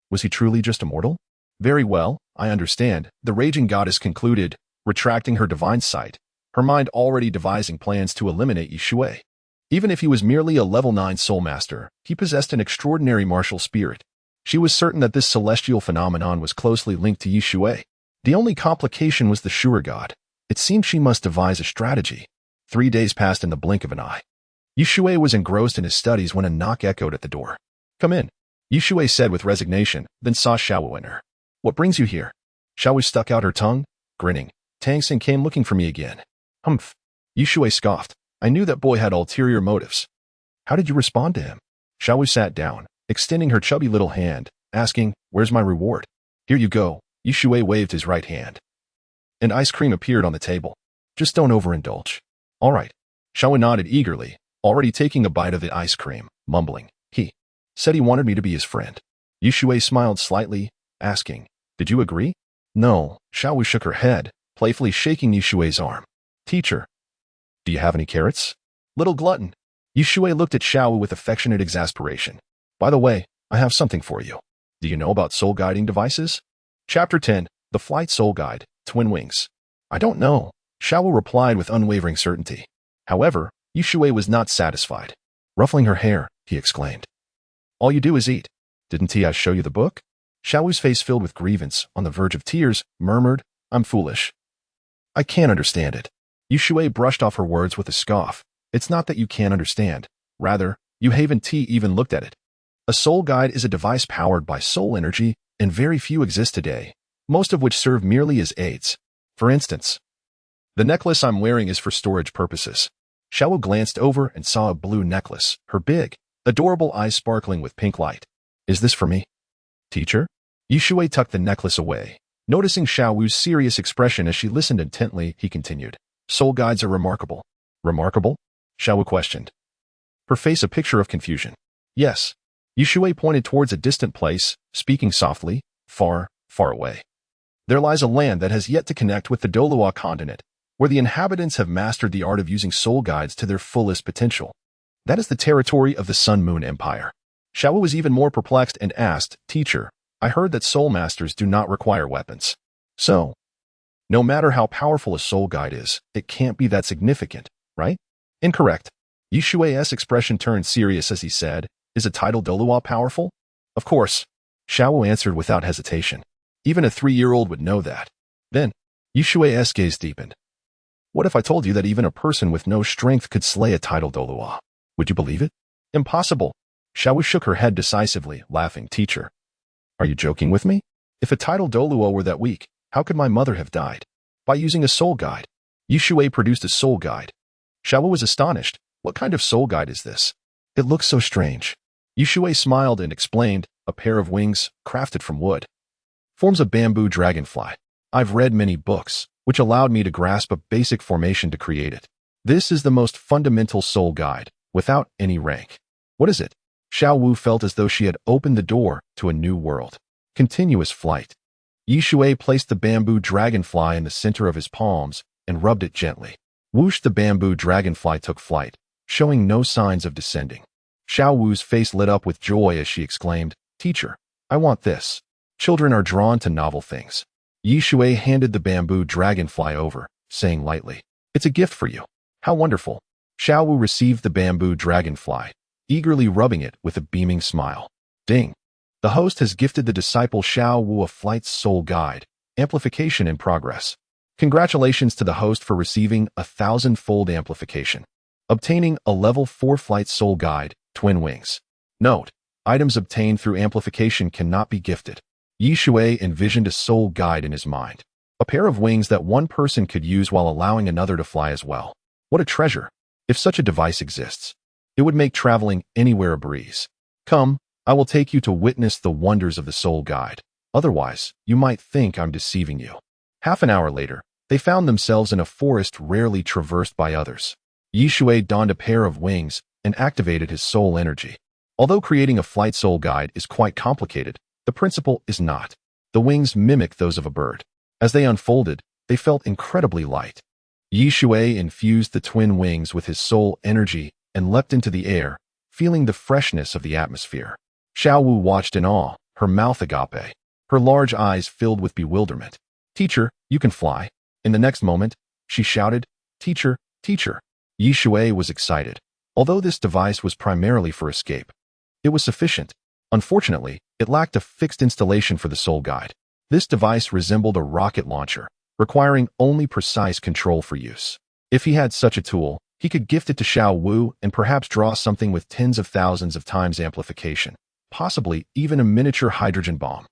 Was he truly just a mortal? "Very well, I understand," the raging goddess concluded, retracting her divine sight, her mind already devising plans to eliminate Shui. Even if he was merely a level 9 soul master, he possessed an extraordinary martial spirit. She was certain that this celestial phenomenon was closely linked to Shui. The only complication was the Shui god. It seemed she must devise a strategy. 3 days passed in the blink of an eye. Shui was engrossed in his studies when a knock echoed at the door. "Come in," Shui said with resignation, then saw Xiao Wu enter. "What brings you here?" Xiao Wu stuck out her tongue, grinning. "Tang San came looking for me again." Shui scoffed. "I knew that boy had ulterior motives." "How did you respond to him?" Xiao Wu sat down, extending her chubby little hand, asking, "Where's my reward?" "Here you go." Shui waved his right hand. And ice cream appeared on the table. "Just don't overindulge." "All right." Xiao Wu nodded eagerly, already taking a bite of the ice cream, mumbling, "He said he wanted me to be his friend." Shui smiled slightly, asking, "Did you agree?" "No." Xiao Wu shook her head, playfully shaking Shui's arm. "Teacher, do you have any carrots?" "Little glutton." Shui looked at Xiao Wu with affectionate exasperation. "By the way, I have something for you. Do you know about soul guiding devices?" Chapter 10, The Flight Soul Guide, Twin Wings. "I don't know," Xiao Wu replied with unwavering certainty. However, Shui was not satisfied. Ruffling her hair, he exclaimed, "All you do is eat. Didn't Ti show you the book?" Xiao Wu's face filled with grievance, on the verge of tears, murmured, I'm foolish. I can't understand it. Shui brushed off her words with a scoff. It's not that you can't understand. Rather, you haven't even looked at it. A soul guide is a device powered by soul energy, and very few exist today, most of which serve merely as aids. For instance, the necklace I'm wearing is for storage purposes. Xiaowu glanced over and saw a blue necklace, her big, adorable eyes sparkling with pink light. Is this for me? Teacher? Shui tucked the necklace away. Noticing Xiao Wu's serious expression as she listened intently, he continued. Soul guides are remarkable. Remarkable? Xiao Wu questioned. Her face a picture of confusion. Yes. Shui pointed towards a distant place, speaking softly, far, far away. There lies a land that has yet to connect with the Douluo Continent, where the inhabitants have mastered the art of using soul guides to their fullest potential. That is the territory of the Sun-Moon Empire. Xiao Wu was even more perplexed and asked, Teacher, I heard that soul masters do not require weapons. So, no matter how powerful a soul guide is, it can't be that significant, right? Incorrect. Shui's expression turned serious as he said, Is a title Douluo powerful? Of course. Xiao Wu answered without hesitation. Even a 3-year-old would know that. Then, Shui's gaze deepened. What if I told you that even a person with no strength could slay a title Douluo? Would you believe it? Impossible. Xiao Wu shook her head decisively, laughing. Teacher, are you joking with me? If a title Douluo were that weak, how could my mother have died? By using a soul guide. Shui produced a soul guide. Xiao Wu was astonished. What kind of soul guide is this? It looks so strange. Shui smiled and explained, a pair of wings, crafted from wood. Forms a bamboo dragonfly. I've read many books, which allowed me to grasp a basic formation to create it. This is the most fundamental soul guide, without any rank. What is it? Xiao Wu felt as though she had opened the door to a new world. Continuous flight. Shui placed the bamboo dragonfly in the center of his palms and rubbed it gently. Whoosh, the bamboo dragonfly took flight, showing no signs of descending. Xiao Wu's face lit up with joy as she exclaimed, Teacher, I want this. Children are drawn to novel things. Shui handed the bamboo dragonfly over, saying lightly, It's a gift for you. How wonderful. Xiao Wu received the bamboo dragonfly, eagerly rubbing it with a beaming smile. Ding. The host has gifted the disciple Xiao Wu a flight's soul guide, amplification in progress. Congratulations to the host for receiving a 1000-fold amplification. Obtaining a level 4 flight soul guide, twin wings. Note, items obtained through amplification cannot be gifted. Shui envisioned a soul guide in his mind. A pair of wings that one person could use while allowing another to fly as well. What a treasure. If such a device exists, it would make traveling anywhere a breeze. Come, I will take you to witness the wonders of the soul guide. Otherwise, you might think I'm deceiving you. Half an hour later, they found themselves in a forest rarely traversed by others. Shui donned a pair of wings and activated his soul energy. Although creating a flight soul guide is quite complicated, the principle is not. The wings mimic those of a bird. As they unfolded, they felt incredibly light. Shui infused the twin wings with his soul energy and leapt into the air, feeling the freshness of the atmosphere. Xiao Wu watched in awe, her mouth agape, her large eyes filled with bewilderment. Teacher, you can fly. In the next moment, she shouted, Teacher, teacher. Shui was excited. Although this device was primarily for escape, it was sufficient. Unfortunately, it lacked a fixed installation for the soul guide. This device resembled a rocket launcher, requiring only precise control for use. If he had such a tool, he could gift it to Xiao Wu and perhaps draw something with tens of thousands of times amplification, possibly even a miniature hydrogen bomb.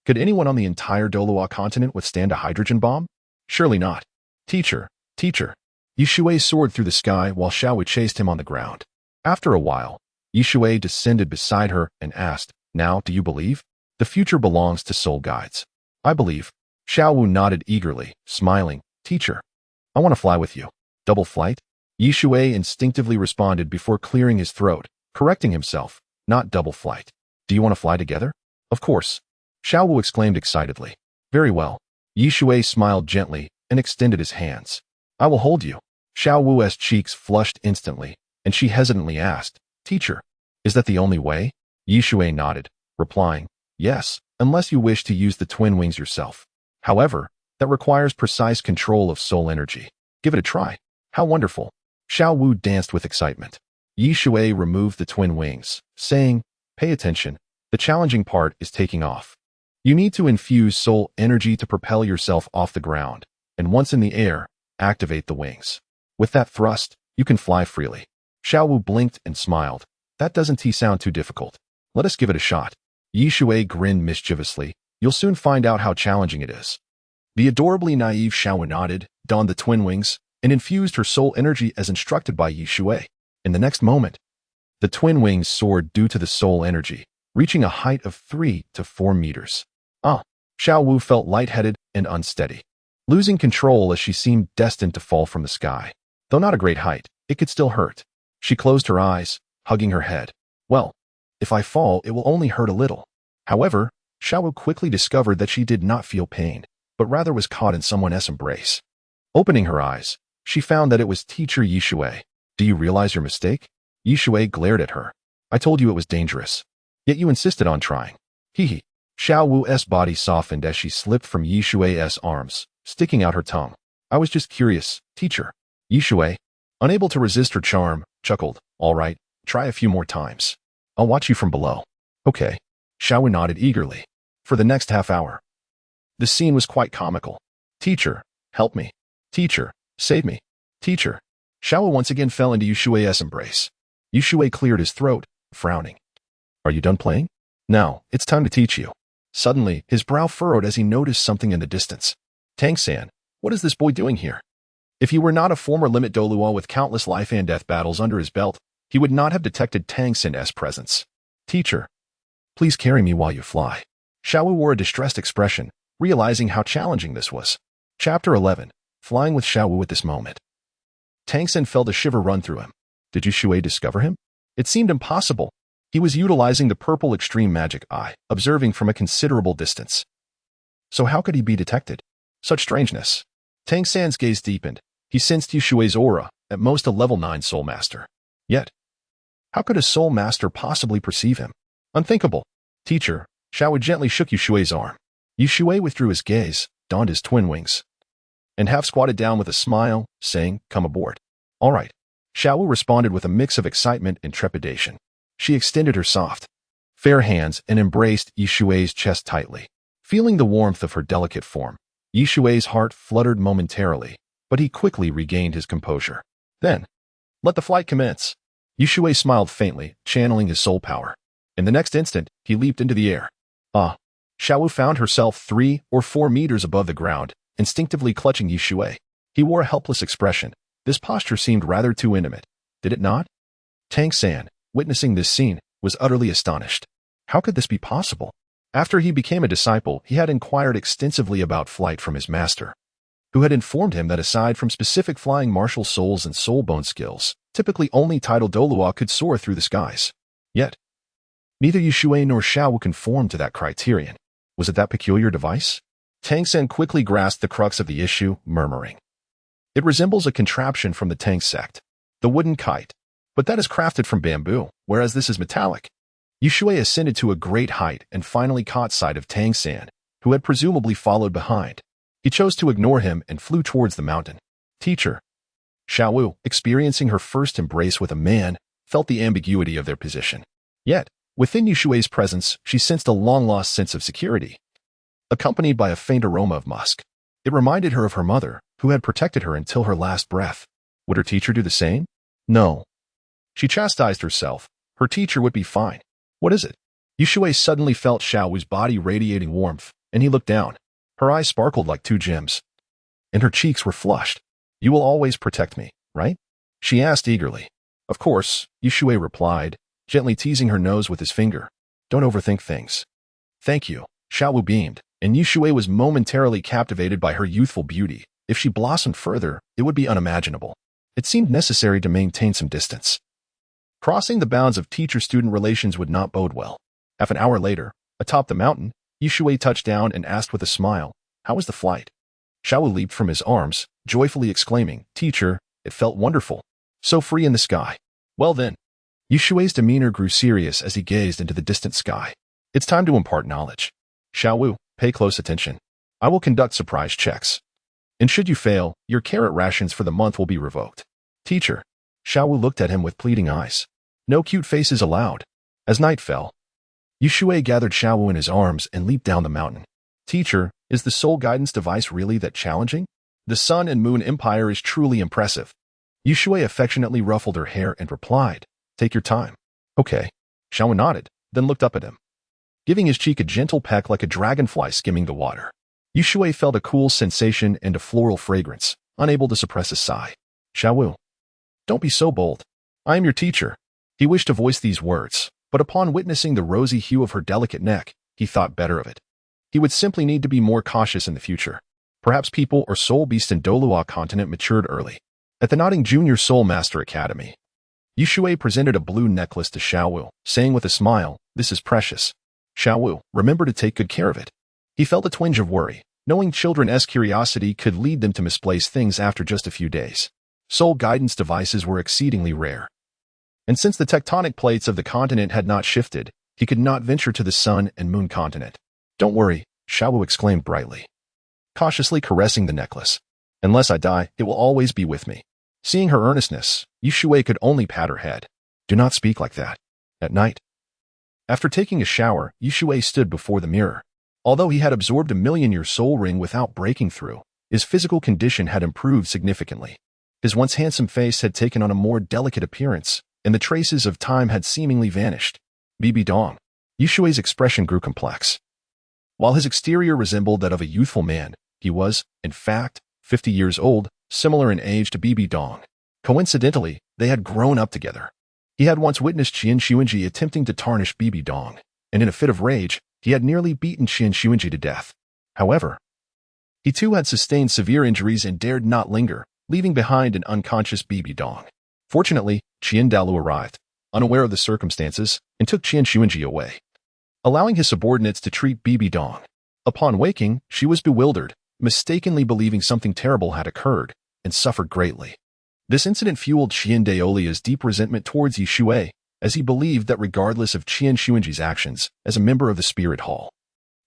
Could anyone on the entire Douluo continent withstand a hydrogen bomb? Surely not. Teacher, teacher. Shui soared through the sky while Xiao Wu chased him on the ground. After a while, Shui descended beside her and asked, Now, do you believe? The future belongs to soul guides. I believe. Xiao Wu nodded eagerly, smiling. Teacher, I want to fly with you. Double flight? Shui instinctively responded before clearing his throat, correcting himself. Not double flight. Do you want to fly together? Of course. Xiao Wu exclaimed excitedly. Very well. Shui smiled gently and extended his hands. I will hold you. Xiao Wu's cheeks flushed instantly, and she hesitantly asked, Teacher, is that the only way? Shui nodded, replying, Yes, unless you wish to use the twin wings yourself. However, that requires precise control of soul energy. Give it a try. How wonderful. Xiao Wu danced with excitement. Shui removed the twin wings, saying, Pay attention, the challenging part is taking off. You need to infuse soul energy to propel yourself off the ground, and once in the air, activate the wings. With that thrust, you can fly freely. Xiaowu blinked and smiled. That doesn't sound too difficult. Let us give it a shot. Shui grinned mischievously. You'll soon find out how challenging it is. The adorably naive Xiaowu nodded, donned the twin wings, and infused her soul energy as instructed by Shui. In the next moment, the twin wings soared due to the soul energy, reaching a height of 3 to 4 meters. Xiaowu felt lightheaded and unsteady, losing control as she seemed destined to fall from the sky. Though not a great height, it could still hurt. She closed her eyes, hugging her head. Well, if I fall, it will only hurt a little. However, Xiaowu quickly discovered that she did not feel pain, but rather was caught in someone else's embrace. Opening her eyes, she found that it was teacher Shui. Do you realize your mistake? Shui glared at her. I told you it was dangerous. Yet you insisted on trying. Hee. Xiaowu's body softened as she slipped from Shui's arms, sticking out her tongue. I was just curious, teacher. Shui, unable to resist her charm, chuckled. All right, try a few more times. I'll watch you from below. Okay. Xiaowu nodded eagerly. For the next half hour, the scene was quite comical. Teacher, help me. Teacher, save me. Teacher. Xiaowu once again fell into Shui's embrace. Shui cleared his throat, frowning. Are you done playing? Now, it's time to teach you. Suddenly, his brow furrowed as he noticed something in the distance. Tang San, what is this boy doing here? If he were not a former limit Douluo with countless life and death battles under his belt, he would not have detected Tang San's presence. Teacher, please carry me while you fly. Xiaowu wore a distressed expression, realizing how challenging this was. Chapter 11. Flying with Xiaowu at this moment. Tang San felt a shiver run through him. Did Shui discover him? It seemed impossible. He was utilizing the purple extreme magic eye, observing from a considerable distance. So how could he be detected? Such strangeness. Tang San's gaze deepened. He sensed Shui's aura, at most a level 9 soul master. Yet, how could a soul master possibly perceive him? Unthinkable. Teacher, Xiaowu gently shook Shui's arm. Shui withdrew his gaze, donned his twin wings, and half squatted down with a smile, saying, come aboard. All right. Xiaowu responded with a mix of excitement and trepidation. She extended her soft, fair hands and embraced Shui's chest tightly. Feeling the warmth of her delicate form, Shui's heart fluttered momentarily, but he quickly regained his composure. Then, let the flight commence. Shui smiled faintly, channeling his soul power. In the next instant, he leaped into the air. Xiaowu found herself 3 or 4 meters above the ground, instinctively clutching Shui. He wore a helpless expression. This posture seemed rather too intimate, did it not? Tang San, witnessing this scene, was utterly astonished. How could this be possible? After he became a disciple, he had inquired extensively about flight from his master, who had informed him that aside from specific flying martial souls and soul bone skills, typically only titled Douluo could soar through the skies. Yet, neither Shui nor Xiaowu conformed to that criterion. Was it that peculiar device? Tang San quickly grasped the crux of the issue, murmuring. It resembles a contraption from the Tang sect, the wooden kite, but that is crafted from bamboo, whereas this is metallic. Shui ascended to a great height and finally caught sight of Tang San, who had presumably followed behind. He chose to ignore him and flew towards the mountain. Teacher. Xiaowu, experiencing her first embrace with a man, felt the ambiguity of their position. Yet, within Shui's presence, she sensed a long-lost sense of security, accompanied by a faint aroma of musk. It reminded her of her mother, who had protected her until her last breath. Would her teacher do the same? No. She chastised herself. Her teacher would be fine. What is it? Shui suddenly felt Xiaowu's body radiating warmth, and he looked down. Her eyes sparkled like 2 gems, and her cheeks were flushed. You will always protect me, right? She asked eagerly. Of course, Shui replied, gently teasing her nose with his finger. Don't overthink things. Thank you. Xiaowu beamed, and Shui was momentarily captivated by her youthful beauty. If she blossomed further, it would be unimaginable. It seemed necessary to maintain some distance. Crossing the bounds of teacher-student relations would not bode well. Half an hour later, atop the mountain, Shui touched down and asked with a smile, how was the flight? Xiaowu leaped from his arms, joyfully exclaiming, Teacher, it felt wonderful. So free in the sky. Well then. Shui's demeanor grew serious as he gazed into the distant sky. It's time to impart knowledge. Xiaowu, pay close attention. I will conduct surprise checks. And should you fail, your carrot rations for the month will be revoked. Teacher. Xiaowu looked at him with pleading eyes. No cute faces allowed. As night fell, Shui gathered Xiao Wu in his arms and leaped down the mountain. Teacher, is the soul guidance device really that challenging? The Sun and Moon Empire is truly impressive. Shui affectionately ruffled her hair and replied, take your time. Okay. Xiao Wu nodded, then looked up at him, giving his cheek a gentle peck like a dragonfly skimming the water. Shui felt a cool sensation and a floral fragrance, unable to suppress a sigh. Xiao Wu, don't be so bold. I am your teacher. He wished to voice these words, but upon witnessing the rosy hue of her delicate neck, he thought better of it. He would simply need to be more cautious in the future. Perhaps people or soul beasts in Douluo Continent matured early. At the Nodding Junior Soul Master Academy, Shui presented a blue necklace to Xiao Wu, saying with a smile, this is precious. Xiao Wu, remember to take good care of it. He felt a twinge of worry, knowing children's curiosity could lead them to misplace things after just a few days. Soul guidance devices were exceedingly rare. And since the tectonic plates of the continent had not shifted, he could not venture to the Sun and Moon continent. Don't worry, Xiao Wu exclaimed brightly, cautiously caressing the necklace. Unless I die, it will always be with me. Seeing her earnestness, Shui could only pat her head. Do not speak like that. At night. After taking a shower, Shui stood before the mirror. Although he had absorbed a million-year soul ring without breaking through, his physical condition had improved significantly. His once handsome face had taken on a more delicate appearance, and the traces of time had seemingly vanished. Dong. Shui's expression grew complex. While his exterior resembled that of a youthful man, he was, in fact, 50 years old, similar in age to Dong. Coincidentally, they had grown up together. He had once witnessed Qian Xuanji attempting to tarnish Dong, and in a fit of rage, he had nearly beaten Qian Xuanji to death. However, he too had sustained severe injuries and dared not linger, leaving behind an unconscious Dong. Fortunately, Qian Dalu arrived, unaware of the circumstances, and took Qian Xuanji away, allowing his subordinates to treat Dong. Upon waking, she was bewildered, mistakenly believing something terrible had occurred, and suffered greatly. This incident fueled Qian Daolia's deep resentment towards Shui, as he believed that regardless of Qian Xuanji's actions as a member of the Spirit Hall,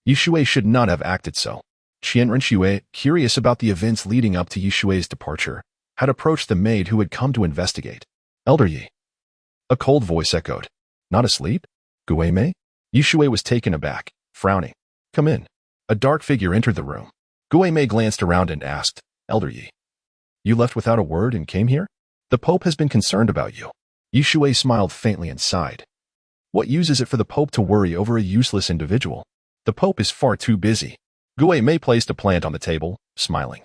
Shui should not have acted so. Qian Renshui, curious about the events leading up to Shui's departure, had approached the maid who had come to investigate. Elder Yi. A cold voice echoed. Not asleep? Gue Mei? Shui was taken aback, frowning. Come in. A dark figure entered the room. Gue Mei glanced around and asked, Elder Yi, you left without a word and came here? The Pope has been concerned about you. Shui smiled faintly and sighed. What use is it for the Pope to worry over a useless individual? The Pope is far too busy. Gue Mei placed a plant on the table, smiling.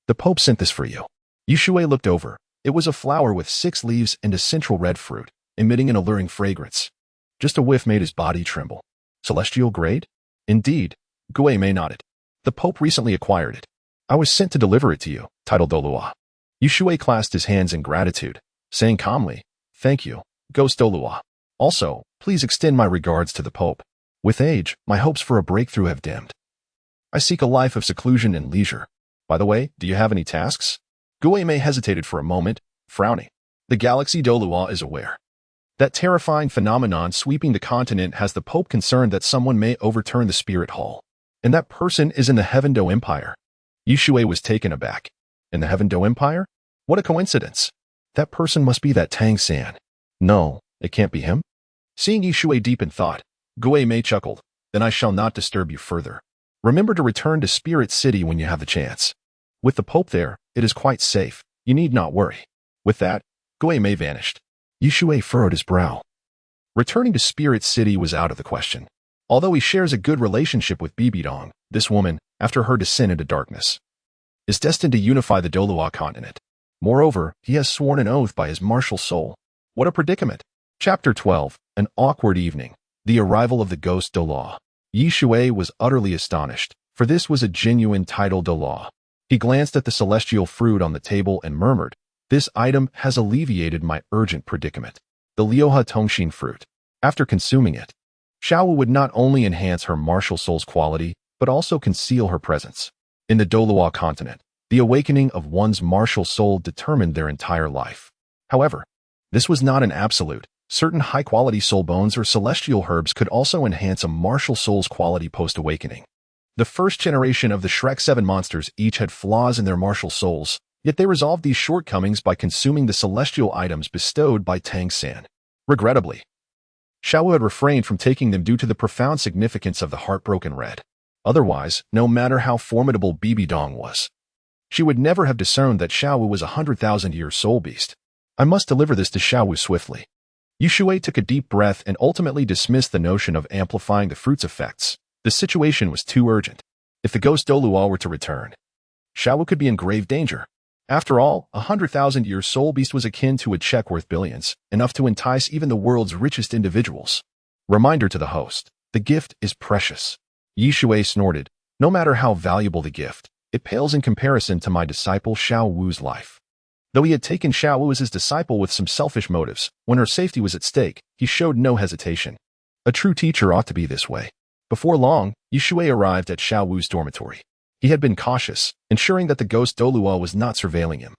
The Pope sent this for you. Shui looked over. It was a flower with 6 leaves and a central red fruit, emitting an alluring fragrance. Just a whiff made his body tremble. Celestial grade? Indeed. Gue Mei nodded. The Pope recently acquired it. I was sent to deliver it to you, titled Douluo. Shui clasped his hands in gratitude, saying calmly, Thank you, Ghost Douluo. Also, please extend my regards to the Pope. With age, my hopes for a breakthrough have dimmed. I seek a life of seclusion and leisure. By the way, do you have any tasks? Gue Mei hesitated for a moment, frowning. The galaxy Douluo is aware. That terrifying phenomenon sweeping the continent has the Pope concerned that someone may overturn the Spirit Hall. And that person is in the Heaven Do Empire. Shui was taken aback. In the Heaven Do Empire? What a coincidence. That person must be that Tang San. No, it can't be him. Seeing Shui deep in thought, Gue Mei chuckled. Then I shall not disturb you further. Remember to return to Spirit City when you have the chance. With the Pope there, it is quite safe. You need not worry. With that, Gue Mei vanished. Shui furrowed his brow. Returning to Spirit City was out of the question. Although he shares a good relationship with Dong, this woman, after her descent into darkness, is destined to unify the Douluo Continent. Moreover, he has sworn an oath by his martial soul. What a predicament! Chapter 12, An Awkward Evening. The Arrival of the Ghost Douluo. Shui was utterly astonished, for this was a genuine title Douluo. He glanced at the celestial fruit on the table and murmured, This item has alleviated my urgent predicament. The Liuha Tongshin fruit. After consuming it, Xiaowu would not only enhance her martial soul's quality, but also conceal her presence. In the Douluo Continent, the awakening of one's martial soul determined their entire life. However, this was not an absolute. Certain high-quality soul bones or celestial herbs could also enhance a martial soul's quality post-awakening. The first generation of the Shrek 7 monsters each had flaws in their martial souls, yet they resolved these shortcomings by consuming the celestial items bestowed by Tang San. Regrettably, Xiao Wu had refrained from taking them due to the profound significance of the heartbroken red. Otherwise, no matter how formidable Bibi Dong was, she would never have discerned that Xiao Wu was a 100,000-year soul beast. I must deliver this to Xiao Wu swiftly. Shui took a deep breath and ultimately dismissed the notion of amplifying the fruit's effects. The situation was too urgent. If the ghost Douluo were to return, Xiao Wu could be in grave danger. After all, a 100,000-year soul beast was akin to a check worth billions, enough to entice even the world's richest individuals. Reminder to the host, the gift is precious. Shui snorted. No matter how valuable the gift, it pales in comparison to my disciple Xiao Wu's life. Though he had taken Xiao Wu as his disciple with some selfish motives, when her safety was at stake, he showed no hesitation. A true teacher ought to be this way. Before long, Shui arrived at Xiao Wu's dormitory. He had been cautious, ensuring that the ghost Douluo was not surveilling him.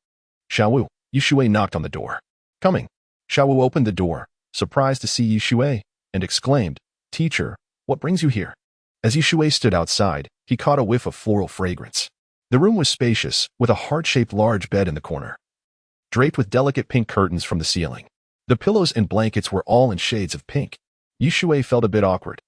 Xiao Wu, Shui knocked on the door. Coming. Xiao Wu opened the door, surprised to see Shui, and exclaimed, Teacher, what brings you here? As Shui stood outside, he caught a whiff of floral fragrance. The room was spacious, with a heart-shaped large bed in the corner, draped with delicate pink curtains from the ceiling. The pillows and blankets were all in shades of pink. Shui felt a bit awkward.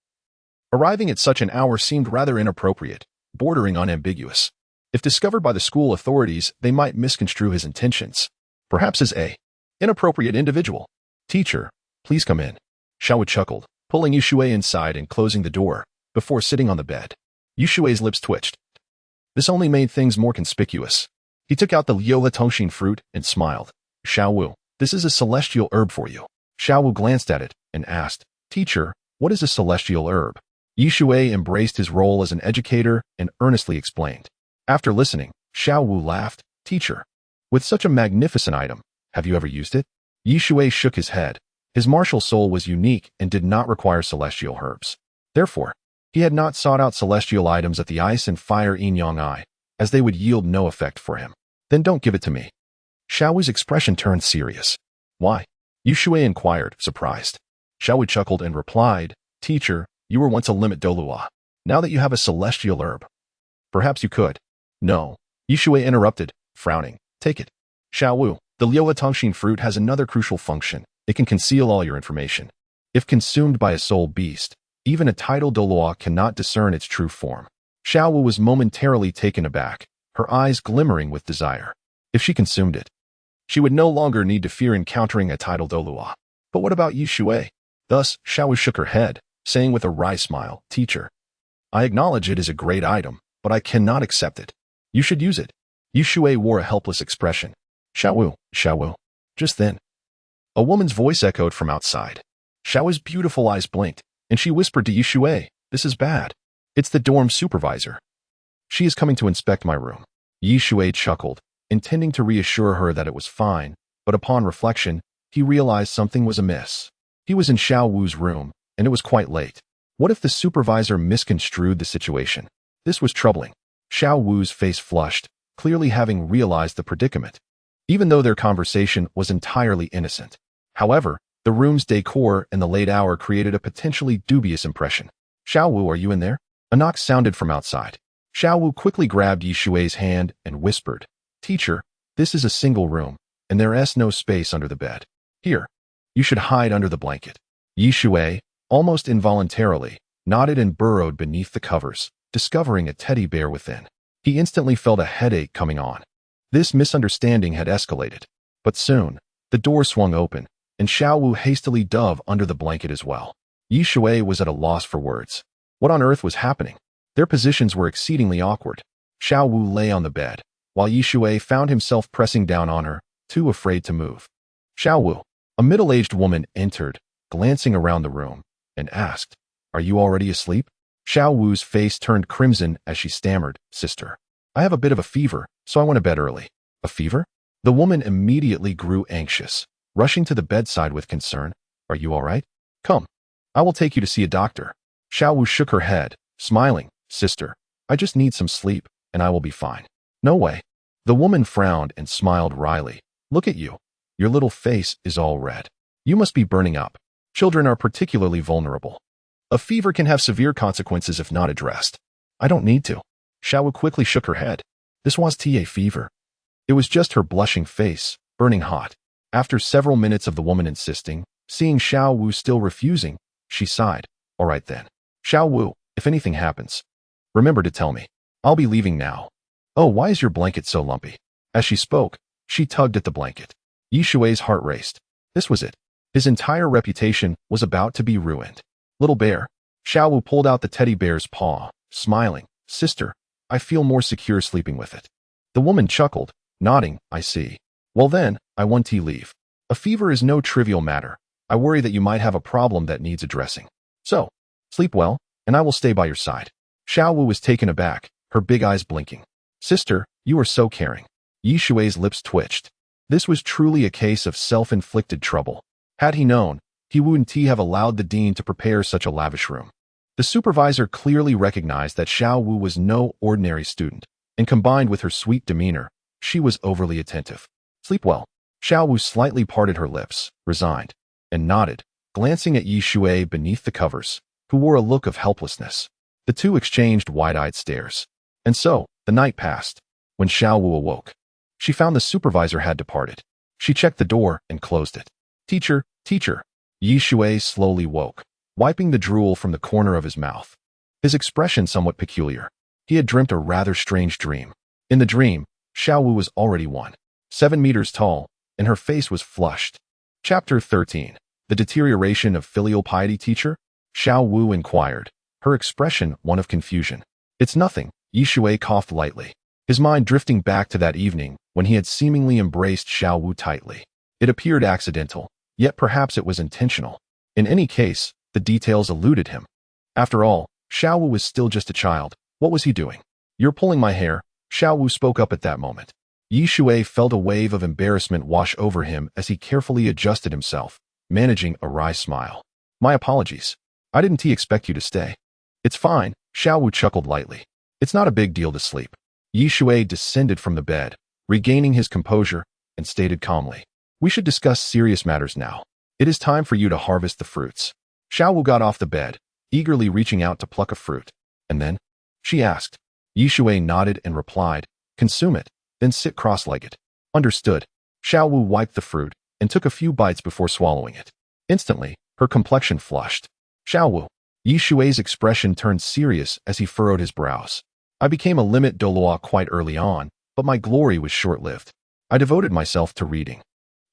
Arriving at such an hour seemed rather inappropriate, bordering on ambiguous. If discovered by the school authorities, they might misconstrue his intentions. Perhaps as a inappropriate individual. Teacher, please come in. Xiao Wu chuckled, pulling Shui inside and closing the door, before sitting on the bed. Shui's lips twitched. This only made things more conspicuous. He took out the Liu fruit and smiled. Xiao Wu, this is a celestial herb for you. Xiao Wu glanced at it and asked, Teacher, what is a celestial herb? Shui embraced his role as an educator and earnestly explained. After listening, Xiao Wu laughed. Teacher, with such a magnificent item, have you ever used it? Shui shook his head. His martial soul was unique and did not require celestial herbs. Therefore, he had not sought out celestial items at the ice and fire yin-yang eye, as they would yield no effect for him. Then don't give it to me. Xiao Wu's expression turned serious. Why? Shui inquired, surprised. Xiao Wu chuckled and replied, Teacher, you were once a limit Douluo. Now that you have a celestial herb, perhaps you could. No. Shui interrupted, frowning. Take it. Xiao Wu, the Liu fruit has another crucial function. It can conceal all your information. If consumed by a soul beast, even a tidal Douluo cannot discern its true form. Xiao Wu was momentarily taken aback, her eyes glimmering with desire. If she consumed it, she would no longer need to fear encountering a tidal Douluo. But what about Shui? Thus, Xiao Wu shook her head, saying with a wry smile, Teacher, I acknowledge it is a great item, but I cannot accept it. You should use it. Shui wore a helpless expression. Xiao Wu. Just then, a woman's voice echoed from outside. Xiao Wu's beautiful eyes blinked, and she whispered to Shui, This is bad. It's the dorm supervisor. She is coming to inspect my room. Shui chuckled, intending to reassure her that it was fine, but upon reflection, he realized something was amiss. He was in Xiao Wu's room, and it was quite late. What if the supervisor misconstrued the situation? This was troubling. Xiao Wu's face flushed, clearly having realized the predicament, even though their conversation was entirely innocent. However, the room's decor and the late hour created a potentially dubious impression. Xiao Wu, are you in there? A knock sounded from outside. Xiao Wu quickly grabbed Shui's hand and whispered, Teacher, this is a single room, and there is no space under the bed. Here, you should hide under the blanket. Shui, almost involuntarily, nodded and burrowed beneath the covers, discovering a teddy bear within. He instantly felt a headache coming on. This misunderstanding had escalated. But soon, the door swung open, and Xiao Wu hastily dove under the blanket as well. Shui was at a loss for words. What on earth was happening? Their positions were exceedingly awkward. Xiao Wu lay on the bed, while Shui found himself pressing down on her, too afraid to move. Xiao Wu, a middle-aged woman, entered, glancing around the room, and asked, Are you already asleep? Xiao Wu's face turned crimson as she stammered, Sister, I have a bit of a fever, so I went to bed early. A fever? The woman immediately grew anxious, rushing to the bedside with concern. Are you all right? Come. I will take you to see a doctor. Xiao Wu shook her head, smiling. Sister, I just need some sleep, and I will be fine. No way. The woman frowned and smiled wryly. Look at you. Your little face is all red. You must be burning up. Children are particularly vulnerable. A fever can have severe consequences if not addressed. I don't need to. Xiao Wu quickly shook her head. This was a fever. It was just her blushing face, burning hot. After several minutes of the woman insisting, seeing Xiao Wu still refusing, She sighed. All right then. Xiao Wu, if anything happens, remember to tell me. I'll be leaving now. Oh, why is your blanket so lumpy? As she spoke, she tugged at the blanket. Yi Shui's heart raced. This was it. His entire reputation was about to be ruined. Little bear. Xiao Wu pulled out the teddy bear's paw, smiling. Sister, I feel more secure sleeping with it. The woman chuckled, nodding. I see. Well then, I want to leave. A fever is no trivial matter. I worry that you might have a problem that needs addressing. So, sleep well, and I will stay by your side. Xiao Wu was taken aback, her big eyes blinking. Sister, you are so caring. Yi Shui's lips twitched. This was truly a case of self-inflicted trouble. Had he known, he wouldn't have allowed the dean to prepare such a lavish room. The supervisor clearly recognized that Xiao Wu was no ordinary student, and combined with her sweet demeanor, she was overly attentive. Sleep well. Xiao Wu slightly parted her lips, resigned, and nodded, glancing at Yi Shui beneath the covers, who wore a look of helplessness. The two exchanged wide-eyed stares. And so, the night passed. When Xiao Wu awoke, she found the supervisor had departed. She checked the door and closed it. Teacher, teacher. Yi Shui slowly woke, wiping the drool from the corner of his mouth. His expression somewhat peculiar. He had dreamt a rather strange dream. In the dream, Xiao Wu was already 7 meters tall, and her face was flushed. Chapter 13. The Deterioration of Filial Piety. Teacher? Xiao Wu inquired, her expression one of confusion. It's nothing, Yi Shui coughed lightly, his mind drifting back to that evening when he had seemingly embraced Xiao Wu tightly. It appeared accidental, yet perhaps it was intentional. In any case, the details eluded him. After all, Xiao Wu was still just a child. What was he doing? You're pulling my hair, Xiao Wu spoke up at that moment. Yi Shui felt a wave of embarrassment wash over him as he carefully adjusted himself, managing a wry smile. My apologies. I didn't expect you to stay. It's fine, Xiao Wu chuckled lightly. It's not a big deal to sleep. Yi Shui descended from the bed, regaining his composure, and stated calmly. We should discuss serious matters now. It is time for you to harvest the fruits. Xiao Wu got off the bed, eagerly reaching out to pluck a fruit. And then? She asked. Yi Shui nodded and replied, consume it, then sit cross-legged. Understood. Xiao Wu wiped the fruit and took a few bites before swallowing it. Instantly, her complexion flushed. Xiao Wu. Yi Shui's expression turned serious as he furrowed his brows. I became a limit Douluo quite early on, but my glory was short-lived. I devoted myself to reading,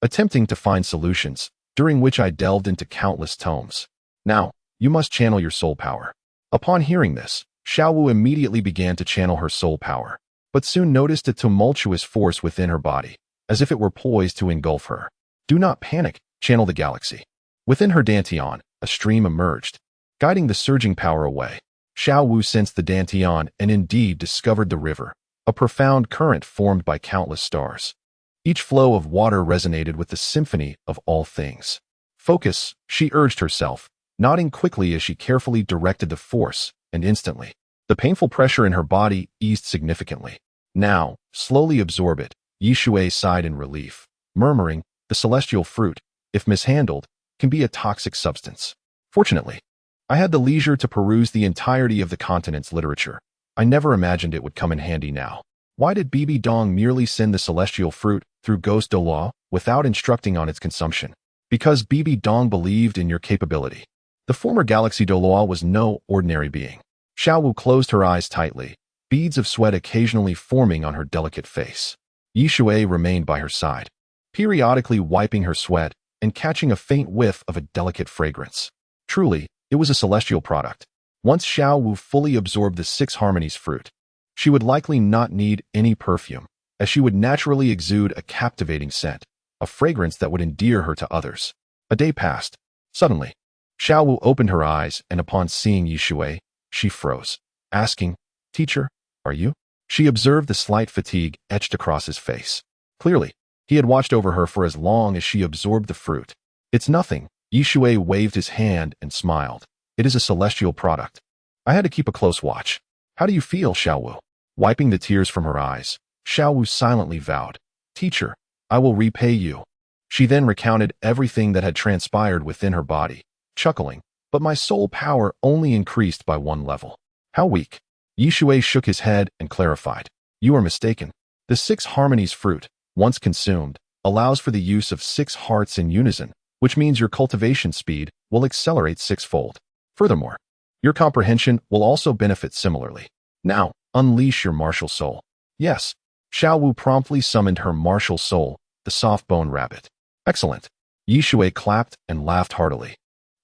attempting to find solutions, during which I delved into countless tomes. Now, you must channel your soul power. Upon hearing this, Xiao Wu immediately began to channel her soul power, but soon noticed a tumultuous force within her body, as if it were poised to engulf her. Do not panic, channel the galaxy. Within her dantian, a stream emerged, guiding the surging power away. Xiao Wu sensed the dantian and indeed discovered the river, a profound current formed by countless stars. Each flow of water resonated with the symphony of all things. Focus, she urged herself, nodding quickly as she carefully directed the force, and instantly, the painful pressure in her body eased significantly. Now, slowly absorb it, Yi Shui sighed in relief, murmuring, the celestial fruit, if mishandled, can be a toxic substance. Fortunately, I had the leisure to peruse the entirety of the continent's literature. I never imagined it would come in handy now. Why did Bibi Dong merely send the celestial fruit through Ghost Douluo without instructing on its consumption? Because Bibi Dong believed in your capability. The former Galaxy Douluo was no ordinary being. Xiao Wu closed her eyes tightly, beads of sweat occasionally forming on her delicate face. Yi Shui remained by her side, periodically wiping her sweat and catching a faint whiff of a delicate fragrance. Truly, it was a celestial product. Once Xiao Wu fully absorbed the 6 harmonies fruit, she would likely not need any perfume, as she would naturally exude a captivating scent, a fragrance that would endear her to others. A day passed. Suddenly, Xiao Wu opened her eyes, and upon seeing Yi Shui, she froze, asking, Teacher, are you? She observed the slight fatigue etched across his face. Clearly, he had watched over her for as long as she absorbed the fruit. It's nothing. Yi Shui waved his hand and smiled. It is a celestial product. I had to keep a close watch. How do you feel, Xiao Wu? Wiping the tears from her eyes, Xiao Wu silently vowed, Teacher, I will repay you. She then recounted everything that had transpired within her body, chuckling, but my soul power only increased by 1 level. How weak? Yi Shui shook his head and clarified. You are mistaken. The 6 harmonies fruit, once consumed, allows for the use of 6 hearts in unison, which means your cultivation speed will accelerate sixfold. Furthermore, your comprehension will also benefit similarly. Now, unleash your martial soul. Yes, Xiao Wu promptly summoned her martial soul, the soft-bone rabbit. Excellent. Shui clapped and laughed heartily.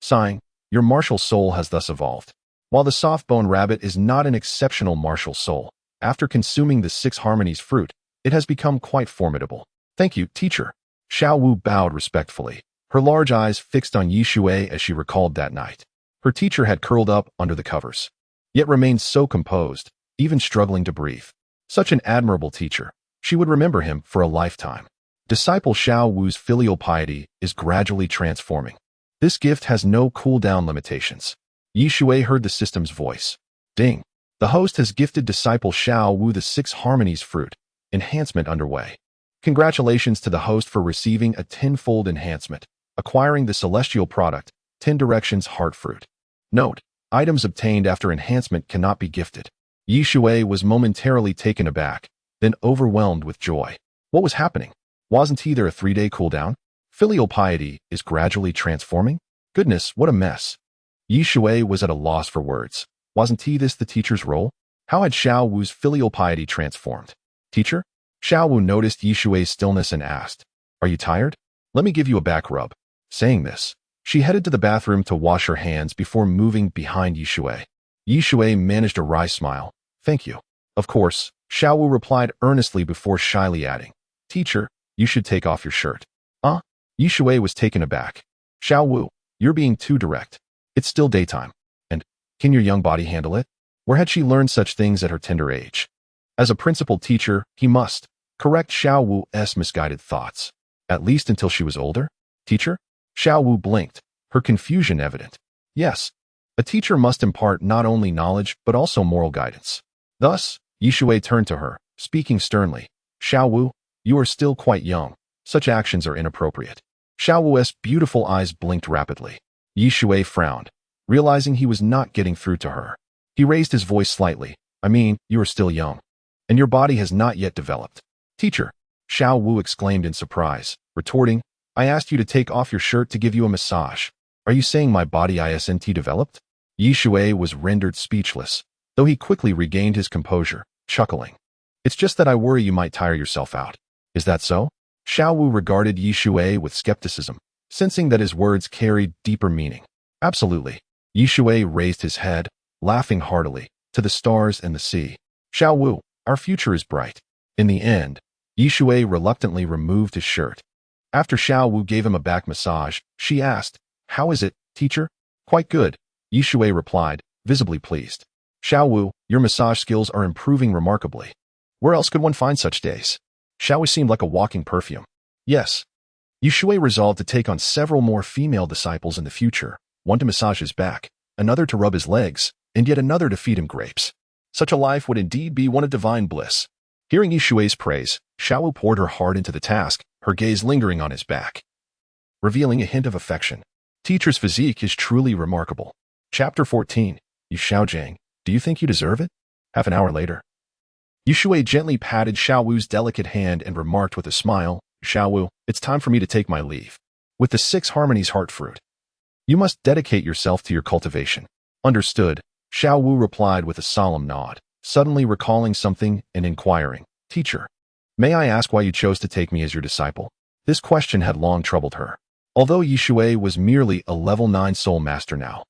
Sighing, your martial soul has thus evolved. While the soft-bone rabbit is not an exceptional martial soul, after consuming the 6 harmonies fruit, it has become quite formidable. Thank you, teacher. Xiao Wu bowed respectfully, her large eyes fixed on Shui as she recalled that night. Her teacher had curled up under the covers, yet remained so composed, even struggling to breathe. Such an admirable teacher. She would remember him for a lifetime. Disciple Xiao Wu's filial piety is gradually transforming. This gift has no cooldown limitations. Shui heard the system's voice. Ding. The host has gifted disciple Xiao Wu the 6 harmonies fruit. Enhancement underway. Congratulations to the host for receiving a tenfold enhancement, acquiring the celestial product, 10 directions heart fruit. Note, items obtained after enhancement cannot be gifted. Shui was momentarily taken aback, then overwhelmed with joy. What was happening? Wasn't there a 3-day cooldown? Filial piety is gradually transforming? Goodness, what a mess. Shui was at a loss for words. Wasn't this the teacher's role? How had Xiao Wu's filial piety transformed? Teacher? Xiao Wu noticed Shui's stillness and asked, Are you tired? Let me give you a back rub. Saying this, she headed to the bathroom to wash her hands before moving behind Shui. Shui managed a wry smile. Thank you. Of course, Xiao Wu replied earnestly before shyly adding, Teacher, you should take off your shirt. Shui was taken aback. Xiao Wu, you're being too direct. It's still daytime. And, can your young body handle it? Where had she learned such things at her tender age? As a principled teacher, he must correct Xiao Wu's misguided thoughts. At least until she was older? Teacher? Xiao Wu blinked, her confusion evident. Yes, a teacher must impart not only knowledge but also moral guidance. Thus, Shui turned to her, speaking sternly. Xiao Wu, you are still quite young. Such actions are inappropriate. Xiao Wu's beautiful eyes blinked rapidly. Shui frowned, realizing he was not getting through to her. He raised his voice slightly. I mean, you are still young, and your body has not yet developed. Teacher, Xiao Wu exclaimed in surprise, retorting, I asked you to take off your shirt to give you a massage. Are you saying my body isn't developed? Shui was rendered speechless, though he quickly regained his composure, chuckling. It's just that I worry you might tire yourself out. Is that so? Xiao Wu regarded Shui with skepticism, sensing that his words carried deeper meaning. Absolutely. Shui raised his head, laughing heartily, to the stars and the sea. Xiao Wu, our future is bright. In the end, Shui reluctantly removed his shirt. After Xiao Wu gave him a back massage, she asked, How is it, teacher? Quite good, Shui replied, visibly pleased. Xiao Wu, your massage skills are improving remarkably. Where else could one find such days? Xiao Wu seemed like a walking perfume. Yes. Shui resolved to take on several more female disciples in the future, one to massage his back, another to rub his legs, and yet another to feed him grapes. Such a life would indeed be one of divine bliss. Hearing Shui's praise, Xiao Wu poured her heart into the task, her gaze lingering on his back, revealing a hint of affection. Teacher's physique is truly remarkable. Chapter 14. Xiaojiang, do you think you deserve it? Half an hour later. Shui gently patted Xiao Wu's delicate hand and remarked with a smile, Xiao Wu, it's time for me to take my leave. With the 6 harmonies heart fruit, you must dedicate yourself to your cultivation. Understood, Xiao Wu replied with a solemn nod, suddenly recalling something and inquiring, Teacher, may I ask why you chose to take me as your disciple? This question had long troubled her. Although Shui was merely a level 9 soul master now,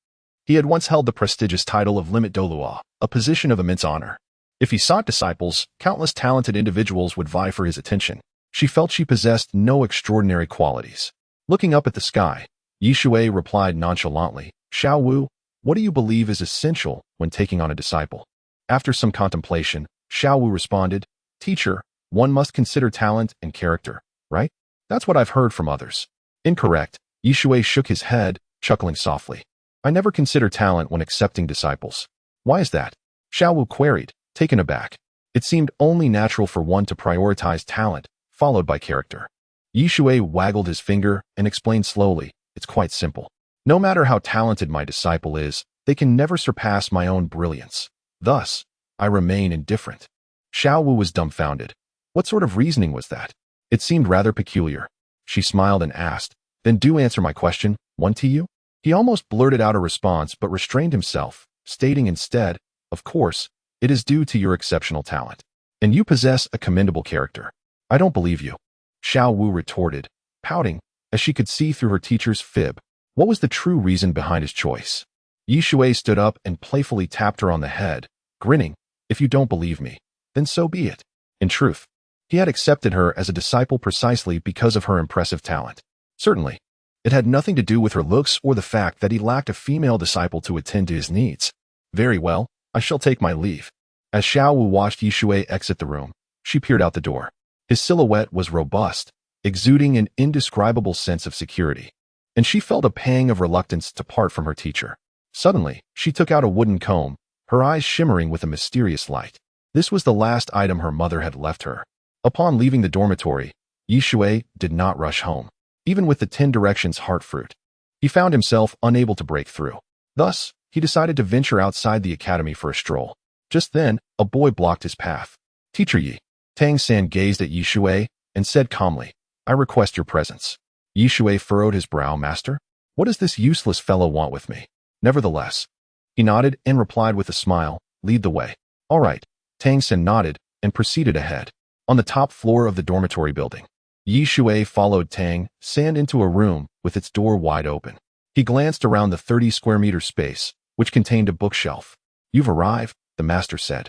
he had once held the prestigious title of Limit Douluo, a position of immense honor. If he sought disciples, countless talented individuals would vie for his attention. She felt she possessed no extraordinary qualities. Looking up at the sky, Shui replied nonchalantly, Xiao Wu, what do you believe is essential when taking on a disciple? After some contemplation, Xiao Wu responded, Teacher, one must consider talent and character, right? That's what I've heard from others. Incorrect. Shui shook his head, chuckling softly. I never consider talent when accepting disciples. Why is that? Xiao Wu queried, taken aback. It seemed only natural for one to prioritize talent, followed by character. Shui waggled his finger and explained slowly, it's quite simple. No matter how talented my disciple is, they can never surpass my own brilliance. Thus, I remain indifferent. Xiao Wu was dumbfounded. What sort of reasoning was that? It seemed rather peculiar. She smiled and asked, then do answer my question, one to you? He almost blurted out a response but restrained himself, stating instead, "Of course, it is due to your exceptional talent. And you possess a commendable character." "I don't believe you," Xiao Wu retorted, pouting, as she could see through her teacher's fib. What was the true reason behind his choice? Shui stood up and playfully tapped her on the head, grinning. "If you don't believe me, then so be it." In truth, he had accepted her as a disciple precisely because of her impressive talent. Certainly, it had nothing to do with her looks or the fact that he lacked a female disciple to attend to his needs. "Very well, I shall take my leave." As Xiao Wu watched Shui exit the room, she peered out the door. His silhouette was robust, exuding an indescribable sense of security, and she felt a pang of reluctance to part from her teacher. Suddenly, she took out a wooden comb, her eyes shimmering with a mysterious light. This was the last item her mother had left her. Upon leaving the dormitory, Shui did not rush home, even with the 10 directions heart fruit. He found himself unable to break through. Thus, he decided to venture outside the academy for a stroll. Just then, a boy blocked his path. "Teacher Yi." Tang San gazed at Shui and said calmly, "I request your presence." Shui furrowed his brow. "Master? What does this useless fellow want with me?" Nevertheless, he nodded and replied with a smile, "Lead the way." "All right." Tang San nodded and proceeded ahead. On the top floor of the dormitory building, Shui followed Tang San into a room with its door wide open. He glanced around the 30-square-meter space, which contained a bookshelf. "You've arrived," the master said,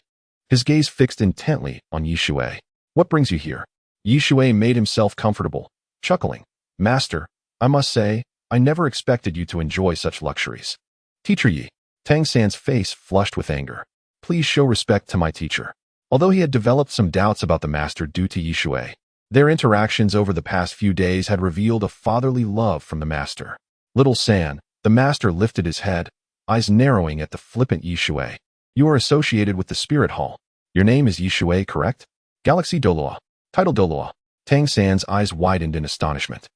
his gaze fixed intently on Shui. "What brings you here?" Shui made himself comfortable, chuckling. "Master, I must say, I never expected you to enjoy such luxuries." "Teacher Yi." Tang San's face flushed with anger. "Please show respect to my teacher." Although he had developed some doubts about the master due to Shui, their interactions over the past few days had revealed a fatherly love from the master. "Little San," the master lifted his head, eyes narrowing at the flippant Shui. "You are associated with the Spirit Hall. Your name is Shui, correct?" "Galaxy Douluo. Title Douluo." Tang San's eyes widened in astonishment.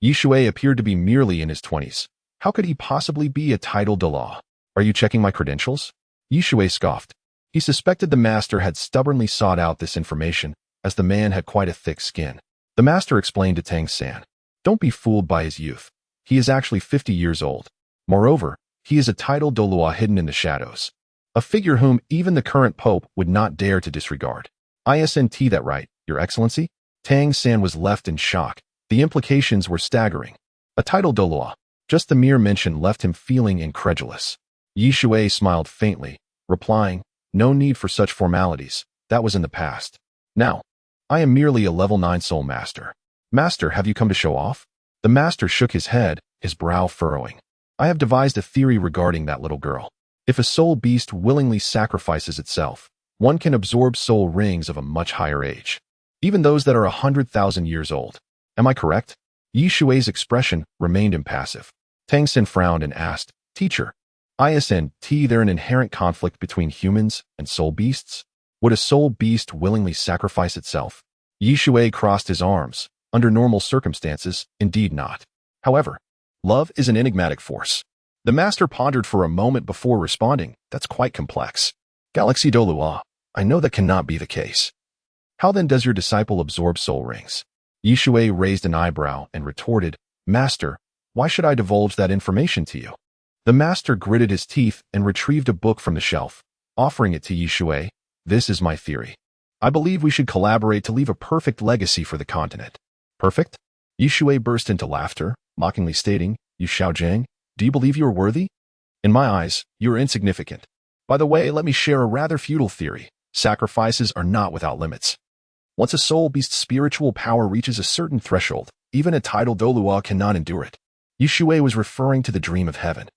Shui appeared to be merely in his 20s. How could he possibly be a title Douluo? "Are you checking my credentials?" Shui scoffed. He suspected the master had stubbornly sought out this information, as the man had quite a thick skin. The master explained to Tang San, "Don't be fooled by his youth. He is actually 50 years old. Moreover, he is a title Douluo hidden in the shadows, a figure whom even the current pope would not dare to disregard." "Isn't that right, Your Excellency?" Tang San was left in shock. The implications were staggering. A title Douluo. Just the mere mention left him feeling incredulous. Shui smiled faintly, replying, "No need for such formalities. That was in the past. Now, I am merely a level 9 soul master." "Master, have you come to show off?" The master shook his head, his brow furrowing. "I have devised a theory regarding that little girl. If a soul beast willingly sacrifices itself, one can absorb soul rings of a much higher age, even those that are 100,000 years old. Am I correct?" Shui's expression remained impassive. Tang San frowned and asked, "Teacher, isn't there an inherent conflict between humans and soul beasts? Would a soul beast willingly sacrifice itself?" Shui crossed his arms. "Under normal circumstances, indeed not. However, love is an enigmatic force." The master pondered for a moment before responding, "That's quite complex. Galaxy Douluo, I know that cannot be the case. How then does your disciple absorb soul rings?" Shui raised an eyebrow and retorted, "Master, why should I divulge that information to you?" The master gritted his teeth and retrieved a book from the shelf, offering it to Shui. "This is my theory. I believe we should collaborate to leave a perfect legacy for the continent." "Perfect?" Shui burst into laughter, mockingly stating, "You Xiaojing, do you believe you are worthy? In my eyes, you are insignificant. By the way, let me share a rather futile theory. Sacrifices are not without limits. Once a soul beast's spiritual power reaches a certain threshold, even a title Douluo cannot endure it." Shui was referring to the dream of heaven.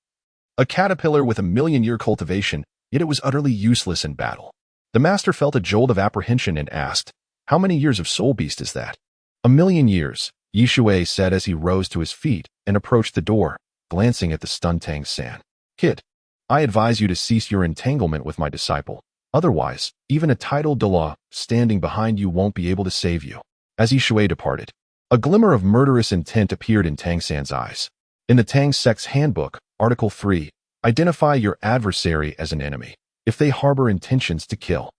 A caterpillar with a million-year cultivation, yet it was utterly useless in battle. The master felt a jolt of apprehension and asked, "How many years of soul beast is that?" "1 million years," Shui said as he rose to his feet and approached the door, glancing at the stunned Tang San. "Kid, I advise you to cease your entanglement with my disciple. Otherwise, even a title Douluo standing behind you won't be able to save you." As Shui departed, a glimmer of murderous intent appeared in Tang San's eyes. In the Tang sect's handbook, Article 3, identify your adversary as an enemy if they harbor intentions to kill.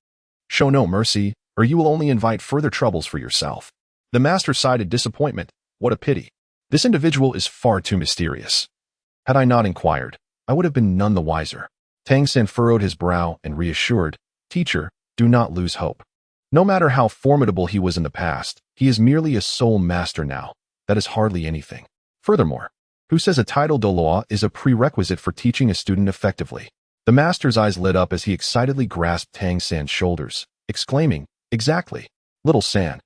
Show no mercy, or you will only invite further troubles for yourself. The master sighed in disappointment. What a pity. This individual is far too mysterious. Had I not inquired, I would have been none the wiser. Tang San furrowed his brow and reassured, Teacher, do not lose hope. No matter how formidable he was in the past, he is merely a soul master now. That is hardly anything. Furthermore, who says a title Douluo is a prerequisite for teaching a student effectively? The master's eyes lit up as he excitedly grasped Tang San's shoulders, exclaiming, Exactly, little San.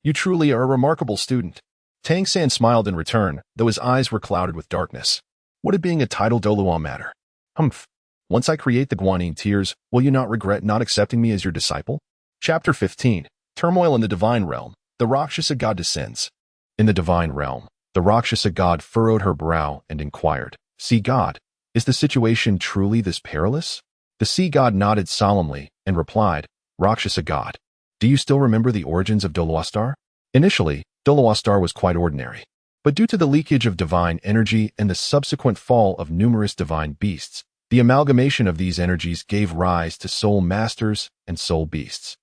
You truly are a remarkable student. Tang San smiled in return, though his eyes were clouded with darkness. What did being a title Douluo matter? Humph. Once I create the Guanyin tears, will you not regret not accepting me as your disciple? Chapter 15. Turmoil in the Divine Realm. The Rakshasa God descends. In the Divine Realm, the Rakshasa God furrowed her brow and inquired, See God, is the situation truly this perilous? The sea god nodded solemnly and replied, Rakshasa God, do you still remember the origins of Douluo? Initially, Douluo was quite ordinary. But due to the leakage of divine energy and the subsequent fall of numerous divine beasts, the amalgamation of these energies gave rise to soul masters and soul beasts.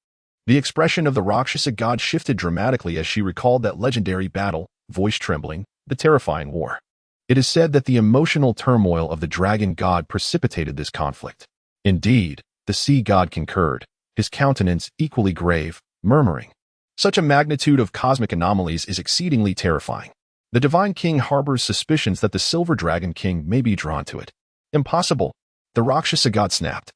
The expression of the Rakshasa God shifted dramatically as she recalled that legendary battle, voice trembling, the terrifying war. It is said that the emotional turmoil of the dragon god precipitated this conflict. Indeed, the sea god concurred, his countenance equally grave, murmuring, Such a magnitude of cosmic anomalies is exceedingly terrifying. The divine king harbors suspicions that the silver dragon king may be drawn to it. Impossible, the Rakshasa God snapped,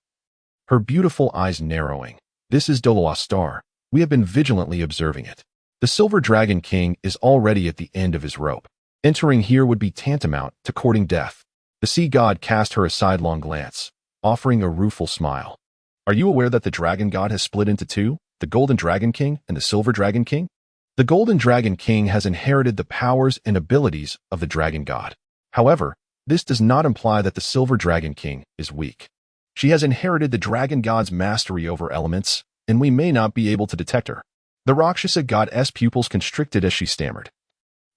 her beautiful eyes narrowing. This is Douluo. We have been vigilantly observing it. The silver dragon king is already at the end of his rope. Entering here would be tantamount to courting death. The sea god cast her a sidelong glance, offering a rueful smile. Are you aware that the dragon god has split into two, the golden dragon king and the silver dragon king? The golden dragon king has inherited the powers and abilities of the dragon god. However, this does not imply that the silver dragon king is weak. She has inherited the dragon god's mastery over elements, and we may not be able to detect her. The Rakshasa god's pupils constricted as she stammered.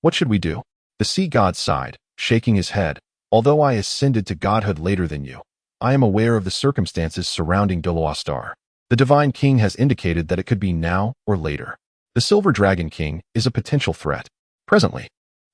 What should we do? The sea god sighed, shaking his head. Although I ascended to godhood later than you, I am aware of the circumstances surrounding Douluo. The divine king has indicated that it could be now or later. The silver dragon king is a potential threat. Presently,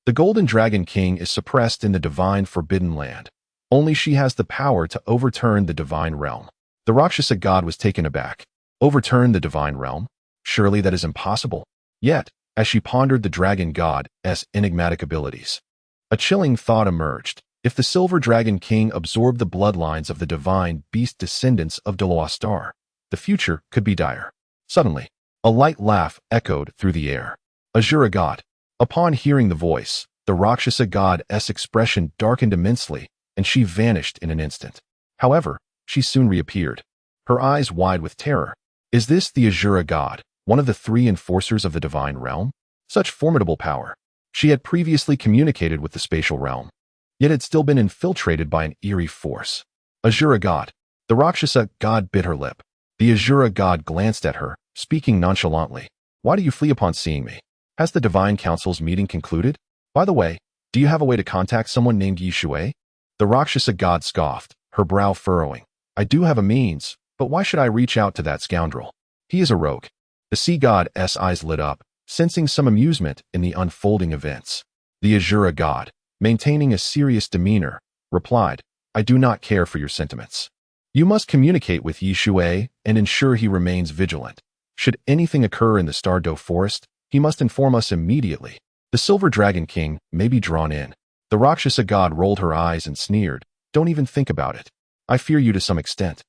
the golden dragon king is suppressed in the divine forbidden land. Only she has the power to overturn the divine realm. The Rakshasa god was taken aback. Overturn the divine realm? Surely that is impossible. Yet, as she pondered the dragon god's enigmatic abilities, a chilling thought emerged. If the silver dragon king absorbed the bloodlines of the divine beast descendants of Douluo, the future could be dire. Suddenly, a light laugh echoed through the air. Azura God. Upon hearing the voice, the Rakshasa god's expression darkened immensely, and she vanished in an instant. However, she soon reappeared, her eyes wide with terror. Is this the Azura God, one of the three enforcers of the divine realm? Such formidable power. She had previously communicated with the spatial realm, yet had still been infiltrated by an eerie force. Azura God. The Rakshasa God bit her lip. The Azura God glanced at her, speaking nonchalantly. Why do you flee upon seeing me? Has the Divine Council's meeting concluded? By the way, do you have a way to contact someone named Shui? The Rakshasa God scoffed, her brow furrowing. I do have a means, but why should I reach out to that scoundrel? He is a rogue. The sea god's eyes lit up, sensing some amusement in the unfolding events. The Azura God, maintaining a serious demeanor, replied, I do not care for your sentiments. You must communicate with Shui and ensure he remains vigilant. Should anything occur in the Stardow Forest, he must inform us immediately. The Silver Dragon King may be drawn in. The Rakshasa God rolled her eyes and sneered. Don't even think about it. I fear you to some extent,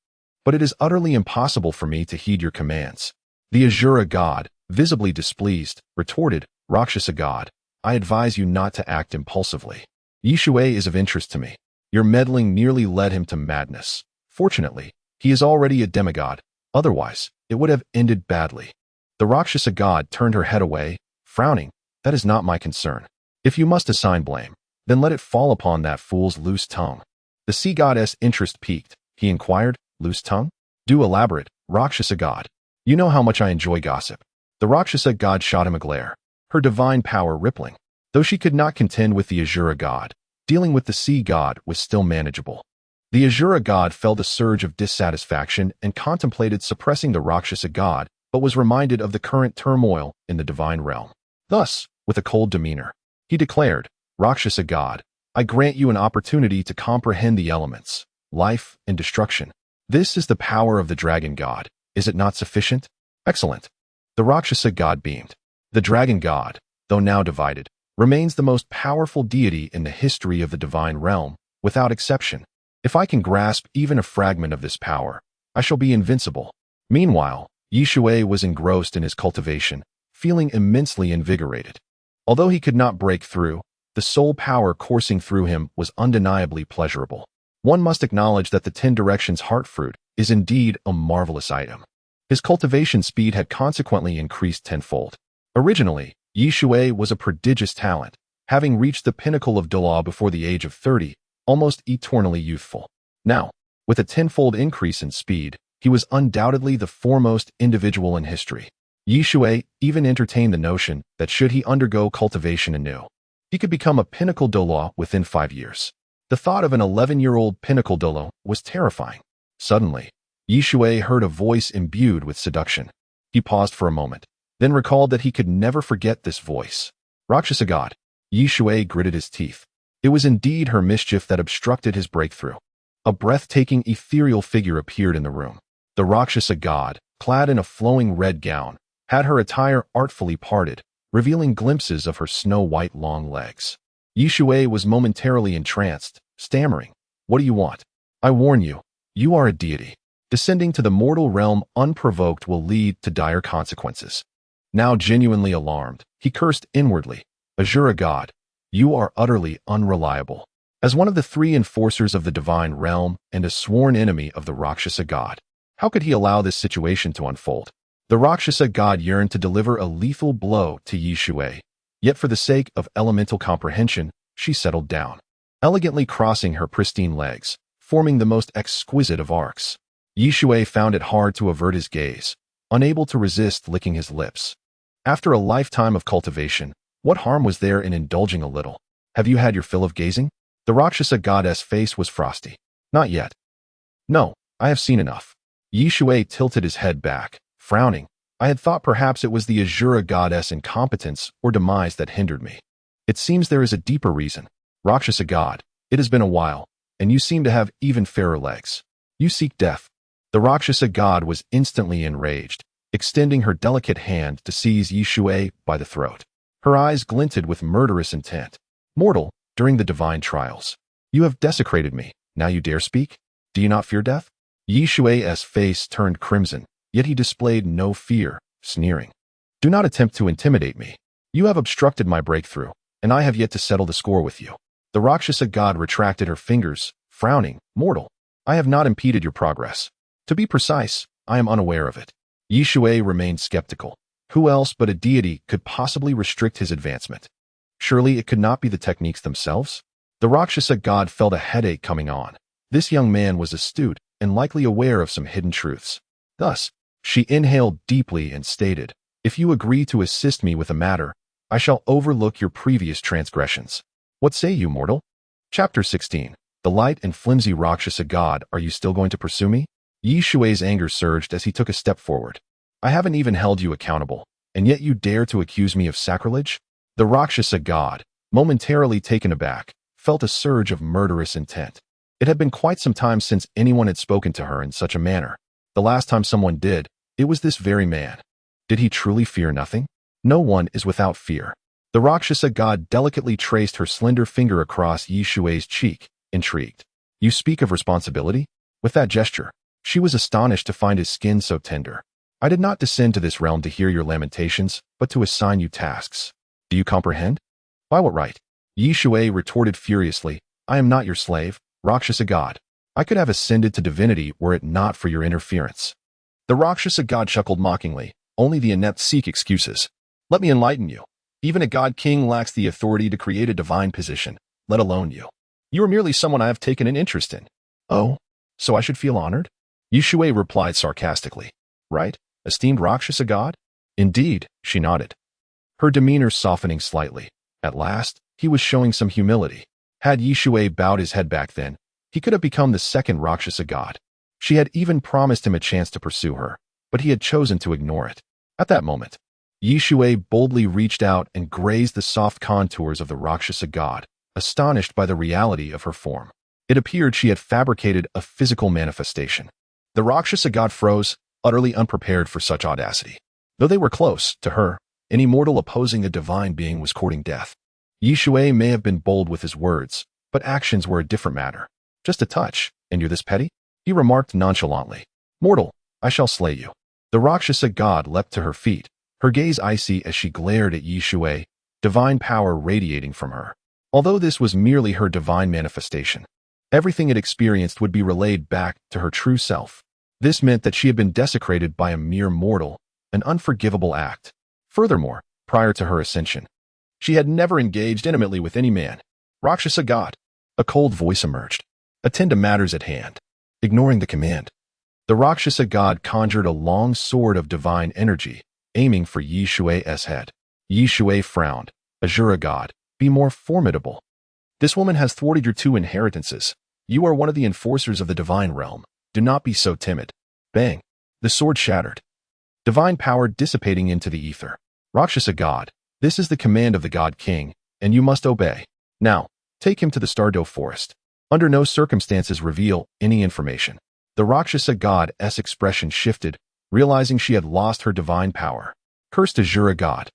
but it is utterly impossible for me to heed your commands. The Azura God, visibly displeased, retorted, Rakshasa God, I advise you not to act impulsively. Shui is of interest to me. Your meddling nearly led him to madness. Fortunately, he is already a demigod. Otherwise, it would have ended badly. The Rakshasa God turned her head away, frowning. That is not my concern. If you must assign blame, then let it fall upon that fool's loose tongue. The sea god's interest piqued. He inquired, loose tongue? Do elaborate, Rakshasa God. You know how much I enjoy gossip. The Rakshasa God shot him a glare, her divine power rippling. Though she could not contend with the Azura God, dealing with the sea god was still manageable. The Azura God felt a surge of dissatisfaction and contemplated suppressing the Rakshasa God, but was reminded of the current turmoil in the divine realm. Thus, with a cold demeanor, he declared, Rakshasa God, I grant you an opportunity to comprehend the elements, life and destruction. This is the power of the dragon god. Is it not sufficient? Excellent. The Rakshasa god beamed. The dragon god, though now divided, remains the most powerful deity in the history of the divine realm, without exception. If I can grasp even a fragment of this power, I shall be invincible. Meanwhile, Shui was engrossed in his cultivation, feeling immensely invigorated. Although he could not break through, the soul power coursing through him was undeniably pleasurable. One must acknowledge that the 10 Directions heart fruit is indeed a marvelous item. His cultivation speed had consequently increased tenfold. Originally, Shui was a prodigious talent, having reached the pinnacle of Douluo before the age of 30, almost eternally youthful. Now, with a tenfold increase in speed, he was undoubtedly the foremost individual in history. Shui even entertained the notion that should he undergo cultivation anew, he could become a pinnacle Douluo within 5 years. The thought of an 11-year-old pinnacle Douluo was terrifying. Suddenly, Shui heard a voice imbued with seduction. He paused for a moment, then recalled that he could never forget this voice. Rakshasa God. Shui gritted his teeth. It was indeed her mischief that obstructed his breakthrough. A breathtaking ethereal figure appeared in the room. The Rakshasa God, clad in a flowing red gown, had her attire artfully parted, revealing glimpses of her snow-white long legs. Shui was momentarily entranced, stammering, "What do you want? I warn you, you are a deity. Descending to the mortal realm unprovoked will lead to dire consequences." Now genuinely alarmed, he cursed inwardly, "Asura God, you are utterly unreliable." As one of the 3 enforcers of the divine realm and a sworn enemy of the Rakshasa God, how could he allow this situation to unfold? The Rakshasa God yearned to deliver a lethal blow to Shui, yet for the sake of elemental comprehension, she settled down, elegantly crossing her pristine legs, forming the most exquisite of arcs. Shui found it hard to avert his gaze, unable to resist licking his lips. After a lifetime of cultivation, what harm was there in indulging a little? Have you had your fill of gazing? The Rakshasa goddess' face was frosty. Not yet. No, I have seen enough. Shui tilted his head back, frowning. I had thought perhaps it was the Asura goddess' incompetence or demise that hindered me. It seems there is a deeper reason. Rakshasa God, it has been a while, and you seem to have even fairer legs. You seek death. The Rakshasa God was instantly enraged, extending her delicate hand to seize Shui by the throat. Her eyes glinted with murderous intent. Mortal, during the divine trials, you have desecrated me. Now you dare speak? Do you not fear death? Shui's face turned crimson, yet he displayed no fear, sneering. Do not attempt to intimidate me. You have obstructed my breakthrough, and I have yet to settle the score with you. The Rakshasa God retracted her fingers, frowning. Mortal, I have not impeded your progress. To be precise, I am unaware of it. Shui remained skeptical. Who else but a deity could possibly restrict his advancement? Surely it could not be the techniques themselves? The Rakshasa God felt a headache coming on. This young man was astute and likely aware of some hidden truths. Thus, she inhaled deeply and stated, "If you agree to assist me with a matter, I shall overlook your previous transgressions. What say you, mortal?" Chapter 16. The light and flimsy Rakshasa God, are you still going to pursue me? Shui's anger surged as he took a step forward. I haven't even held you accountable, and yet you dare to accuse me of sacrilege? The Rakshasa God, momentarily taken aback, felt a surge of murderous intent. It had been quite some time since anyone had spoken to her in such a manner. The last time someone did, it was this very man. Did he truly fear nothing? No one is without fear. The Rakshasa God delicately traced her slender finger across Shui's cheek, intrigued. You speak of responsibility? With that gesture, she was astonished to find his skin so tender. I did not descend to this realm to hear your lamentations, but to assign you tasks. Do you comprehend? By what right? Shui retorted furiously, I am not your slave, Rakshasa God. I could have ascended to divinity were it not for your interference. The Rakshasa God chuckled mockingly, only the inept seek excuses. Let me enlighten you. Even a god king lacks the authority to create a divine position, let alone you. You are merely someone I have taken an interest in. Oh, so I should feel honored? Shui replied sarcastically. Right, esteemed Rakshasa God? Indeed, she nodded, her demeanor softening slightly. At last, he was showing some humility. Had Shui bowed his head back then, he could have become the second Rakshasa God. She had even promised him a chance to pursue her, but he had chosen to ignore it. At that moment, Shui boldly reached out and grazed the soft contours of the Rakshasa God, astonished by the reality of her form. It appeared she had fabricated a physical manifestation. The Rakshasa God froze, utterly unprepared for such audacity. Though they were close, to her, any mortal opposing a divine being was courting death. Shui may have been bold with his words, but actions were a different matter. Just a touch, and you're this petty? He remarked nonchalantly. Mortal, I shall slay you. The Rakshasa God leapt to her feet, her gaze icy as she glared at Shui, divine power radiating from her. Although this was merely her divine manifestation, everything it experienced would be relayed back to her true self. This meant that she had been desecrated by a mere mortal, an unforgivable act. Furthermore, prior to her ascension, she had never engaged intimately with any man. Rakshasa God. A cold voice emerged. Attend to matters at hand. Ignoring the command, the Rakshasa God conjured a long sword of divine energy, aiming for Shui's head. Shui frowned. Asura God, be more formidable. This woman has thwarted your 2 inheritances. You are one of the enforcers of the divine realm. Do not be so timid. Bang. The sword shattered, divine power dissipating into the ether. Rakshasa God, this is the command of the God King, and you must obey. Now, take him to the Douluo forest. Under no circumstances reveal any information. The Rakshasa God's expression shifted, realizing she had lost her divine power. Cursed Asura God.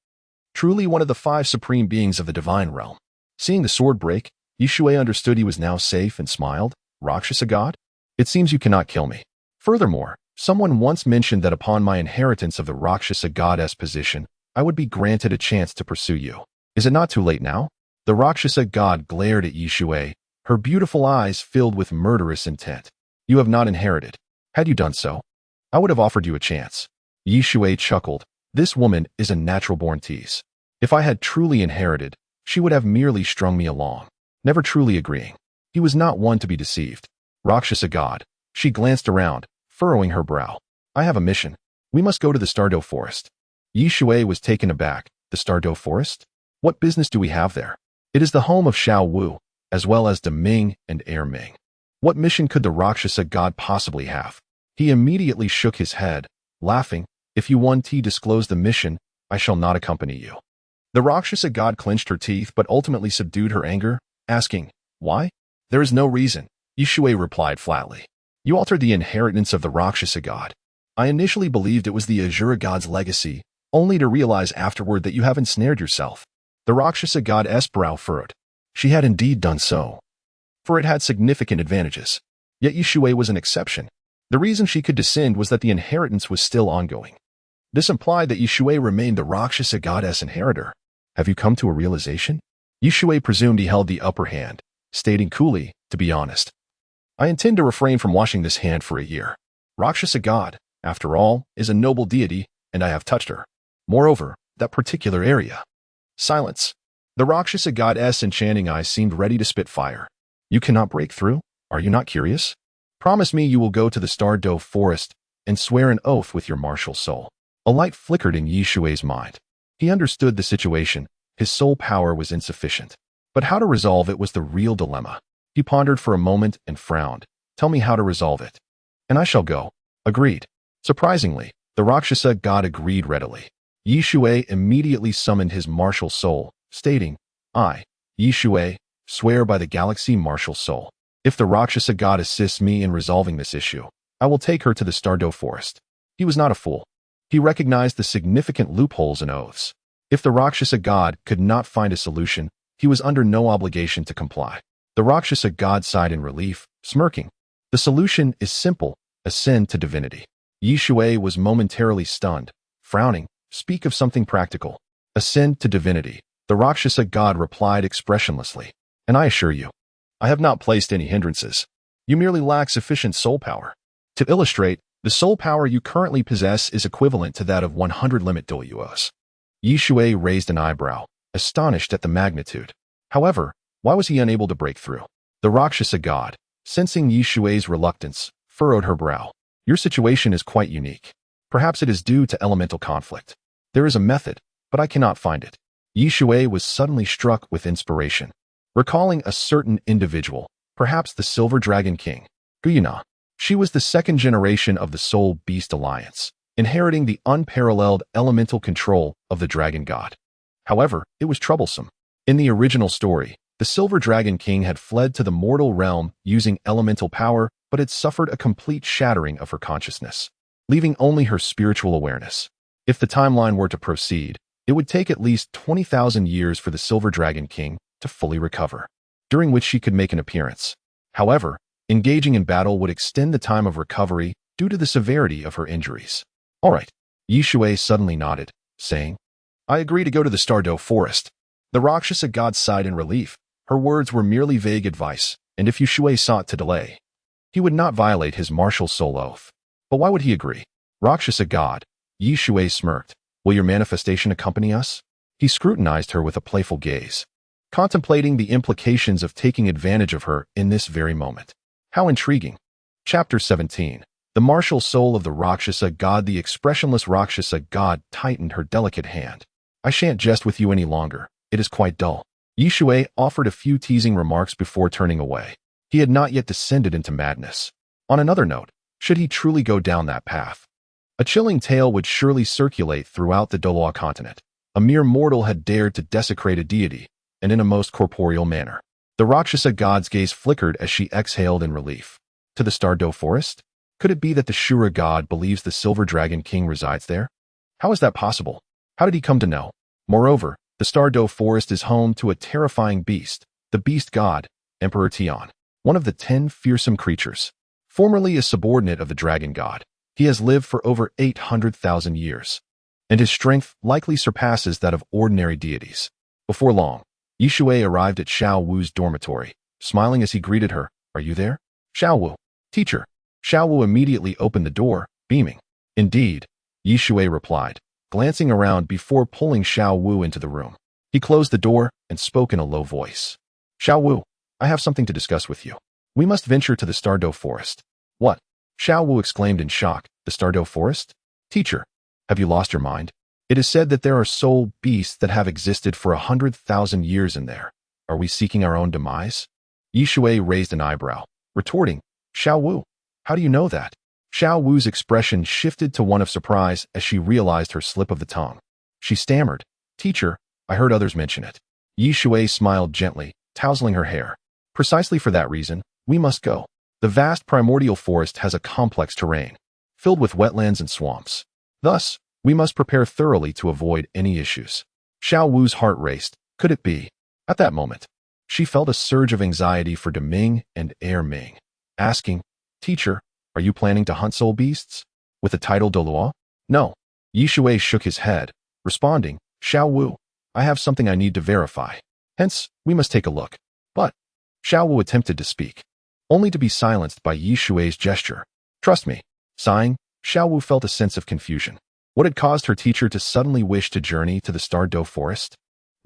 Truly one of the 5 supreme beings of the divine realm. Seeing the sword break, Shui understood he was now safe and smiled. Rakshasa God? It seems you cannot kill me. Furthermore, someone once mentioned that upon my inheritance of the Rakshasa God's position, I would be granted a chance to pursue you. Is it not too late now? The Rakshasa God glared at Shui, her beautiful eyes filled with murderous intent. You have not inherited. Had you done so, I would have offered you a chance. Shui chuckled. This woman is a natural-born tease. If I had truly inherited, she would have merely strung me along, never truly agreeing. He was not one to be deceived. Rakshasa God. She glanced around, furrowing her brow. I have a mission. We must go to the Douluo forest. Shui was taken aback. The Douluo forest? What business do we have there? It is the home of Xiao Wu, as well as De Ming and Air Ming. What mission could the Rakshasa God possibly have? He immediately shook his head, laughing. If you want to disclose the mission, I shall not accompany you. The Rakshasa God clenched her teeth but ultimately subdued her anger, asking, why? There is no reason, Shui replied flatly. You altered the inheritance of the Rakshasa God. I initially believed it was the Asura God's legacy, only to realize afterward that you have ensnared yourself. The Rakshasa God's brow furrowed. She had indeed done so, for it had significant advantages. Yet Shui was an exception. The reason she could descend was that the inheritance was still ongoing. This implied that Shui remained the Rakshasa God's inheritor. Have you come to a realization? Shui presumed he held the upper hand, stating coolly, to be honest, I intend to refrain from washing this hand for a year. Rakshasa God, after all, is a noble deity, and I have touched her. Moreover, that particular area. Silence. The Rakshasa God's enchanting eyes seemed ready to spit fire. You cannot break through? Are you not curious? Promise me you will go to the Douluo forest and swear an oath with your martial soul. A light flickered in Shui's mind. He understood the situation. His soul power was insufficient. But how to resolve it was the real dilemma. He pondered for a moment and frowned. Tell me how to resolve it, and I shall go. Agreed. Surprisingly, the Rakshasa God agreed readily. Shui immediately summoned his martial soul, stating, I, Shui, swear by the galaxy martial soul. If the Rakshasa God assists me in resolving this issue, I will take her to the Douluo forest. He was not a fool. He recognized the significant loopholes in oaths. If the Rakshasa God could not find a solution, he was under no obligation to comply. The Rakshasa God sighed in relief, smirking. The solution is simple, ascend to divinity. Shui was momentarily stunned, frowning. Speak of something practical. Ascend to divinity. The Rakshasa God replied expressionlessly. And I assure you, I have not placed any hindrances. You merely lack sufficient soul power. To illustrate, the soul power you currently possess is equivalent to that of 100 limit Douluos. Shui raised an eyebrow, astonished at the magnitude. However, why was he unable to break through? The Rakshasa God, sensing Shui's reluctance, furrowed her brow. Your situation is quite unique. Perhaps it is due to elemental conflict. There is a method, but I cannot find it. Shui was suddenly struck with inspiration, recalling a certain individual, perhaps the Silver Dragon King, Guyana. She was the second generation of the Soul Beast Alliance, inheriting the unparalleled elemental control of the Dragon God. However, it was troublesome. In the original story, The Silver Dragon King had fled to the mortal realm using elemental power, but had suffered a complete shattering of her consciousness, leaving only her spiritual awareness. If the timeline were to proceed, it would take at least 20,000 years for the Silver Dragon King to fully recover, during which she could make an appearance. However, engaging in battle would extend the time of recovery due to the severity of her injuries. All right, Shui suddenly nodded, saying, I agree to go to the Stardow Forest. The Rakshasa God sighed in relief. Her words were merely vague advice, and if Shui sought to delay, he would not violate his martial soul oath. But why would he agree? Rakshasa God, Shui smirked. Will your manifestation accompany us? He scrutinized her with a playful gaze, contemplating the implications of taking advantage of her in this very moment. How intriguing. Chapter 17. The martial soul of the Rakshasa God. The expressionless Rakshasa God tightened her delicate hand. I shan't jest with you any longer. It is quite dull. Shui offered a few teasing remarks before turning away. He had not yet descended into madness. On another note, should he truly go down that path, a chilling tale would surely circulate throughout the Douluo Continent. A mere mortal had dared to desecrate a deity, and in a most corporeal manner. The Rakshasa God's gaze flickered as she exhaled in relief. To the Stardow Forest? Could it be that the Shura God believes the Silver Dragon King resides there? How is that possible? How did he come to know? Moreover, the Stardow Forest is home to a terrifying beast, the Beast God, Emperor Tian, one of the 10 fearsome creatures. Formerly a subordinate of the Dragon God, he has lived for over 800,000 years, and his strength likely surpasses that of ordinary deities. Before long, Shui arrived at Xiao Wu's dormitory, smiling as he greeted her. Are you there? Xiao Wu. Teacher. Xiao Wu immediately opened the door, beaming. Indeed, Shui replied, glancing around before pulling Xiao Wu into the room. He closed the door and spoke in a low voice. Xiao Wu, I have something to discuss with you. We must venture to the Stardow Forest. What? Xiao Wu exclaimed in shock. The Stardow Forest? Teacher, have you lost your mind? It is said that there are soul beasts that have existed for 100,000 years in there. Are we seeking our own demise? Shui raised an eyebrow, retorting, Xiao Wu, how do you know that? Xiao Wu's expression shifted to one of surprise as she realized her slip of the tongue. She stammered, Teacher, I heard others mention it. Shui smiled gently, tousling her hair. Precisely for that reason, we must go. The vast primordial forest has a complex terrain, filled with wetlands and swamps. Thus, we must prepare thoroughly to avoid any issues. Xiao Wu's heart raced. Could it be? At that moment, she felt a surge of anxiety for Deming and Air Ming, asking, Teacher, are you planning to hunt soul beasts? With the title Douluo? No. Shui shook his head, responding, Xiao Wu, I have something I need to verify. Hence, we must take a look. But, Xiao Wu attempted to speak, only to be silenced by Shui's gesture. Trust me. Sighing, Xiao Wu felt a sense of confusion. What had caused her teacher to suddenly wish to journey to the Stardow Forest?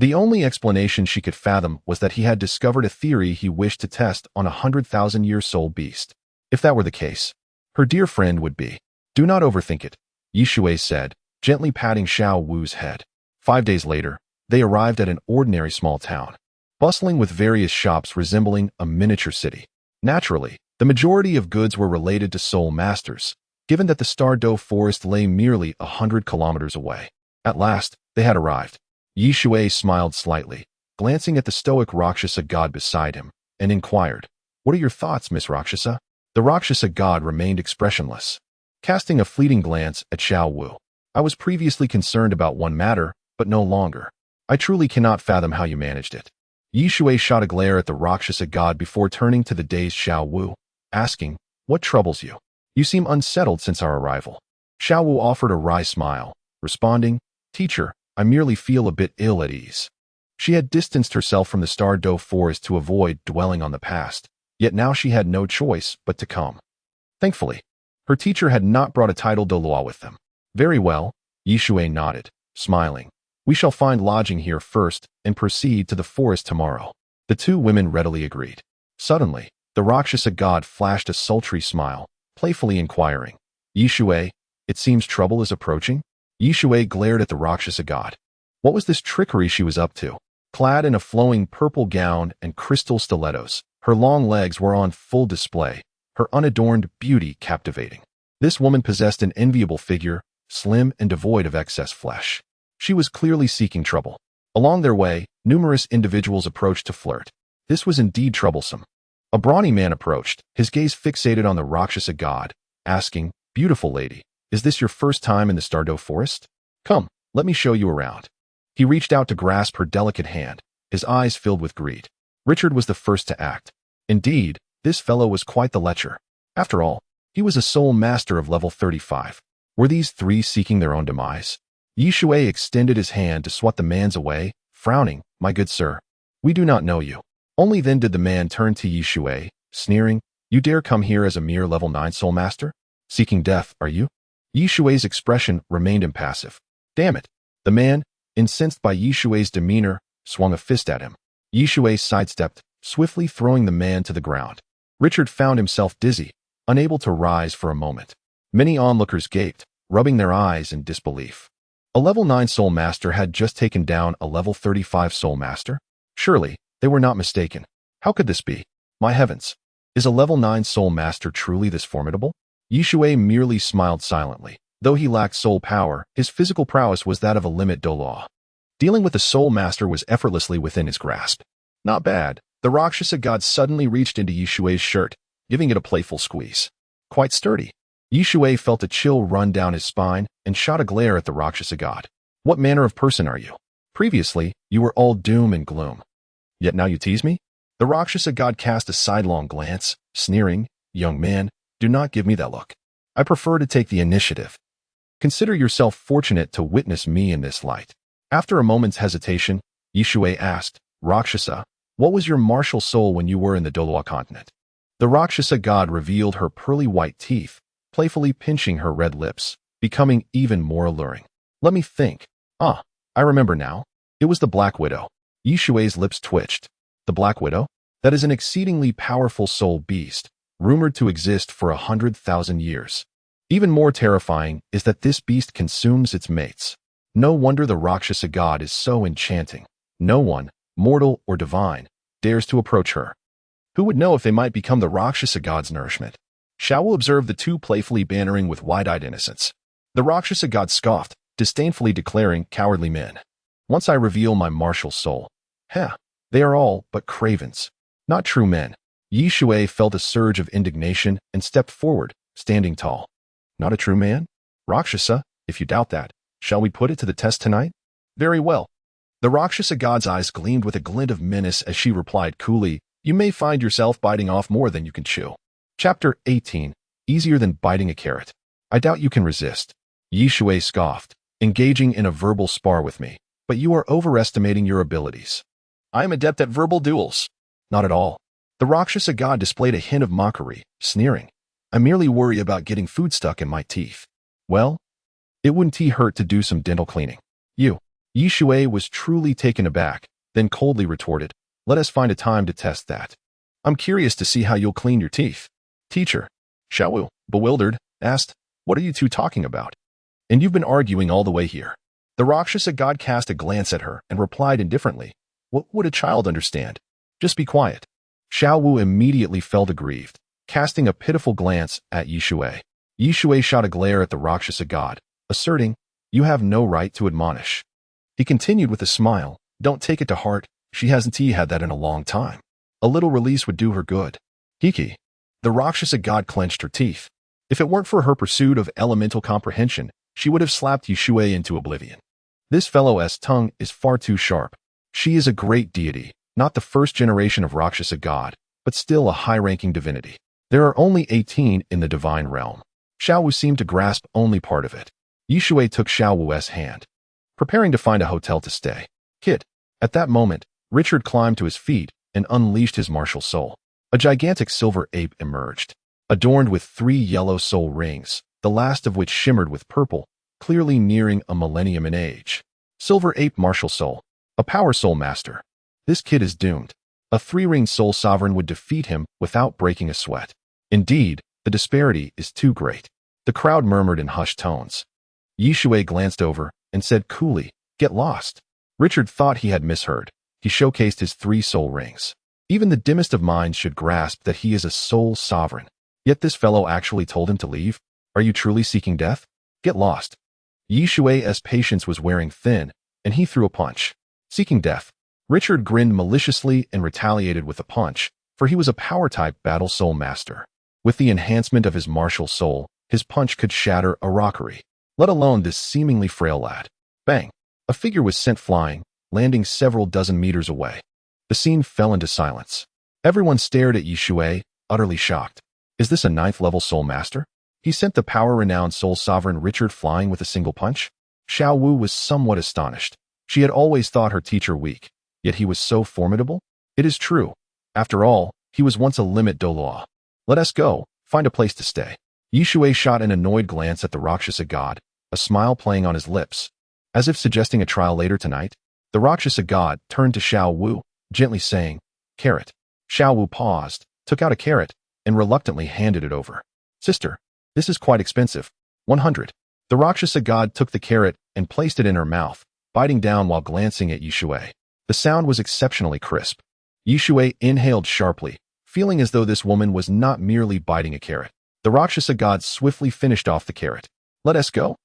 The only explanation she could fathom was that he had discovered a theory he wished to test on a 100,000-year soul beast. If that were the case, her dear friend would be. Do not overthink it, Shui said, gently patting Xiao Wu's head. 5 days later, they arrived at an ordinary small town, bustling with various shops resembling a miniature city. Naturally, the majority of goods were related to soul masters, given that the Stardow Forest lay merely 100 kilometers away. At last, they had arrived. Shui smiled slightly, glancing at the stoic Rakshasa God beside him, and inquired, What are your thoughts, Miss Rakshasa? The Rakshasa God remained expressionless, casting a fleeting glance at Xiao Wu. I was previously concerned about one matter, but no longer. I truly cannot fathom how you managed it. Shui shot a glare at the Rakshasa God before turning to the dazed Xiao Wu, asking, What troubles you? You seem unsettled since our arrival. Xiao Wu offered a wry smile, responding, Teacher, I merely feel a bit ill at ease. She had distanced herself from the Stardow Forest to avoid dwelling on the past, yet now she had no choice but to come. Thankfully, her teacher had not brought a title Douluo with them. Very well, Shui nodded, smiling. We shall find lodging here first and proceed to the forest tomorrow. The two women readily agreed. Suddenly, the Rakshasa God flashed a sultry smile, playfully inquiring, Shui, it seems trouble is approaching? Shui glared at the Rakshasa God. What was this trickery she was up to? Clad in a flowing purple gown and crystal stilettos, her long legs were on full display, her unadorned beauty captivating. This woman possessed an enviable figure, slim and devoid of excess flesh. She was clearly seeking trouble. Along their way, numerous individuals approached to flirt, This was indeed troublesome. A brawny man approached, his gaze fixated on the Rakshasa God, asking, "Beautiful lady, is this your first time in the Stardew Forest? Come, let me show you around." He reached out to grasp her delicate hand, his eyes filled with greed. Richard was the first to act. Indeed, this fellow was quite the lecher. After all, he was a soul master of level 35. Were these three seeking their own demise? Shui extended his hand to swat the man's away, frowning, "My good sir, we do not know you." Only then did the man turn to Shui, sneering, "You dare come here as a mere level 9 soul master? Seeking death, are you?" Shui's expression remained impassive. "Damn it." The man, incensed by Shui's demeanor, swung a fist at him. Shui sidestepped, swiftly throwing the man to the ground. Richard found himself dizzy, unable to rise for a moment. Many onlookers gaped, rubbing their eyes in disbelief. A level 9 soul master had just taken down a level 35 soul master? Surely, they were not mistaken. How could this be? My heavens! Is a level 9 soul master truly this formidable? Shui merely smiled silently. Though he lacked soul power, his physical prowess was that of a limit Douluo. Dealing with the soul master was effortlessly within his grasp. Not bad. The Rakshasa God suddenly reached into Shui's shirt, giving it a playful squeeze. Quite sturdy. Shui felt a chill run down his spine and shot a glare at the Rakshasa God. What manner of person are you? Previously, you were all doom and gloom. Yet now you tease me? The Rakshasa God cast a sidelong glance, sneering, "Young man, do not give me that look. I prefer to take the initiative. Consider yourself fortunate to witness me in this light." After a moment's hesitation, Shui asked, "Rakshasa, what was your martial soul when you were in the Douluo Continent?" The Rakshasa God revealed her pearly white teeth, playfully pinching her red lips, becoming even more alluring. "Let me think. Ah, I remember now. It was the Black Widow." Shui's lips twitched. The Black Widow? That is an exceedingly powerful soul beast, rumored to exist for 100,000 years. Even more terrifying is that this beast consumes its mates. No wonder the Rakshasa God is so enchanting. No one, mortal or divine, dares to approach her. Who would know if they might become the Rakshasa God's nourishment? Xiao Wu observed the two playfully bantering with wide-eyed innocence. The Rakshasa God scoffed, disdainfully declaring, "Cowardly men. Once I reveal my martial soul. They are all but cravens. Not true men." Shui felt a surge of indignation and stepped forward, standing tall. "Not a true man? Rakshasa, if you doubt that, shall we put it to the test tonight?" "Very well." The Rakshasa God's eyes gleamed with a glint of menace as she replied coolly, "You may find yourself biting off more than you can chew." Chapter 18. Easier than biting a carrot. "I doubt you can resist." Shui scoffed, "Engaging in a verbal spar with me, but you are overestimating your abilities." "I am adept at verbal duels." "Not at all." The Rakshasa God displayed a hint of mockery, sneering, "I merely worry about getting food stuck in my teeth." "Well, it wouldn't hurt to do some dental cleaning." Shui was truly taken aback, then coldly retorted, "Let us find a time to test that. I'm curious to see how you'll clean your teeth." "Teacher," Xiaowu, bewildered, asked, "What are you two talking about? And you've been arguing all the way here." The Rakshasa God cast a glance at her and replied indifferently, "What would a child understand? Just be quiet." Xiaowu immediately felt aggrieved, casting a pitiful glance at Shui. Shui shot a glare at the Rakshasa God, asserting, "You have no right to admonish." He continued with a smile, "Don't take it to heart, she hasn't had that in a long time. A little release would do her good." Hiki. The Rakshasa God clenched her teeth. If it weren't for her pursuit of elemental comprehension, she would have slapped Shui into oblivion. This fellow's tongue is far too sharp. She is a great deity, not the first generation of Rakshasa God, but still a high-ranking divinity. There are only 18 in the divine realm. Xiaowu seemed to grasp only part of it. Shui took Xiaowu's hand, preparing to find a hotel to stay. "Kid." At that moment, Richard climbed to his feet and unleashed his martial soul. A gigantic silver ape emerged, adorned with 3 yellow soul rings, the last of which shimmered with purple, clearly nearing a millennium in age. Silver ape martial soul. A power soul master. This kid is doomed. A 3-ring soul sovereign would defeat him without breaking a sweat. Indeed, the disparity is too great. The crowd murmured in hushed tones. Shui glanced over and said coolly, "Get lost." Richard thought he had misheard. He showcased his 3 soul rings. Even the dimmest of minds should grasp that he is a soul sovereign. Yet this fellow actually told him to leave? Are you truly seeking death? Get lost. Shui's patience was wearing thin, and he threw a punch. Seeking death. Richard grinned maliciously and retaliated with a punch, for he was a power-type battle soul master. With the enhancement of his martial soul, his punch could shatter a rockery, let alone this seemingly frail lad. Bang! A figure was sent flying, landing several dozen meters away. The scene fell into silence. Everyone stared at Shui, utterly shocked. Is this a 9th-level soul master? He sent the power-renowned soul sovereign Richard flying with a single punch? Xiao Wu was somewhat astonished. She had always thought her teacher weak, yet he was so formidable? It is true. After all, he was once a limit Douluo. Let us go, find a place to stay. Shui shot an annoyed glance at the Rakshasa God, a smile playing on his lips. As if suggesting a trial later tonight, the Rakshasa God turned to Xiao Wu, gently saying, "Carrot." Xiao Wu paused, took out a carrot, and reluctantly handed it over. "Sister, this is quite expensive. 100. The Rakshasa God took the carrot and placed it in her mouth, biting down while glancing at Shui. The sound was exceptionally crisp. Shui inhaled sharply, feeling as though this woman was not merely biting a carrot. The Rakshasa God swiftly finished off the carrot. "Let us go?"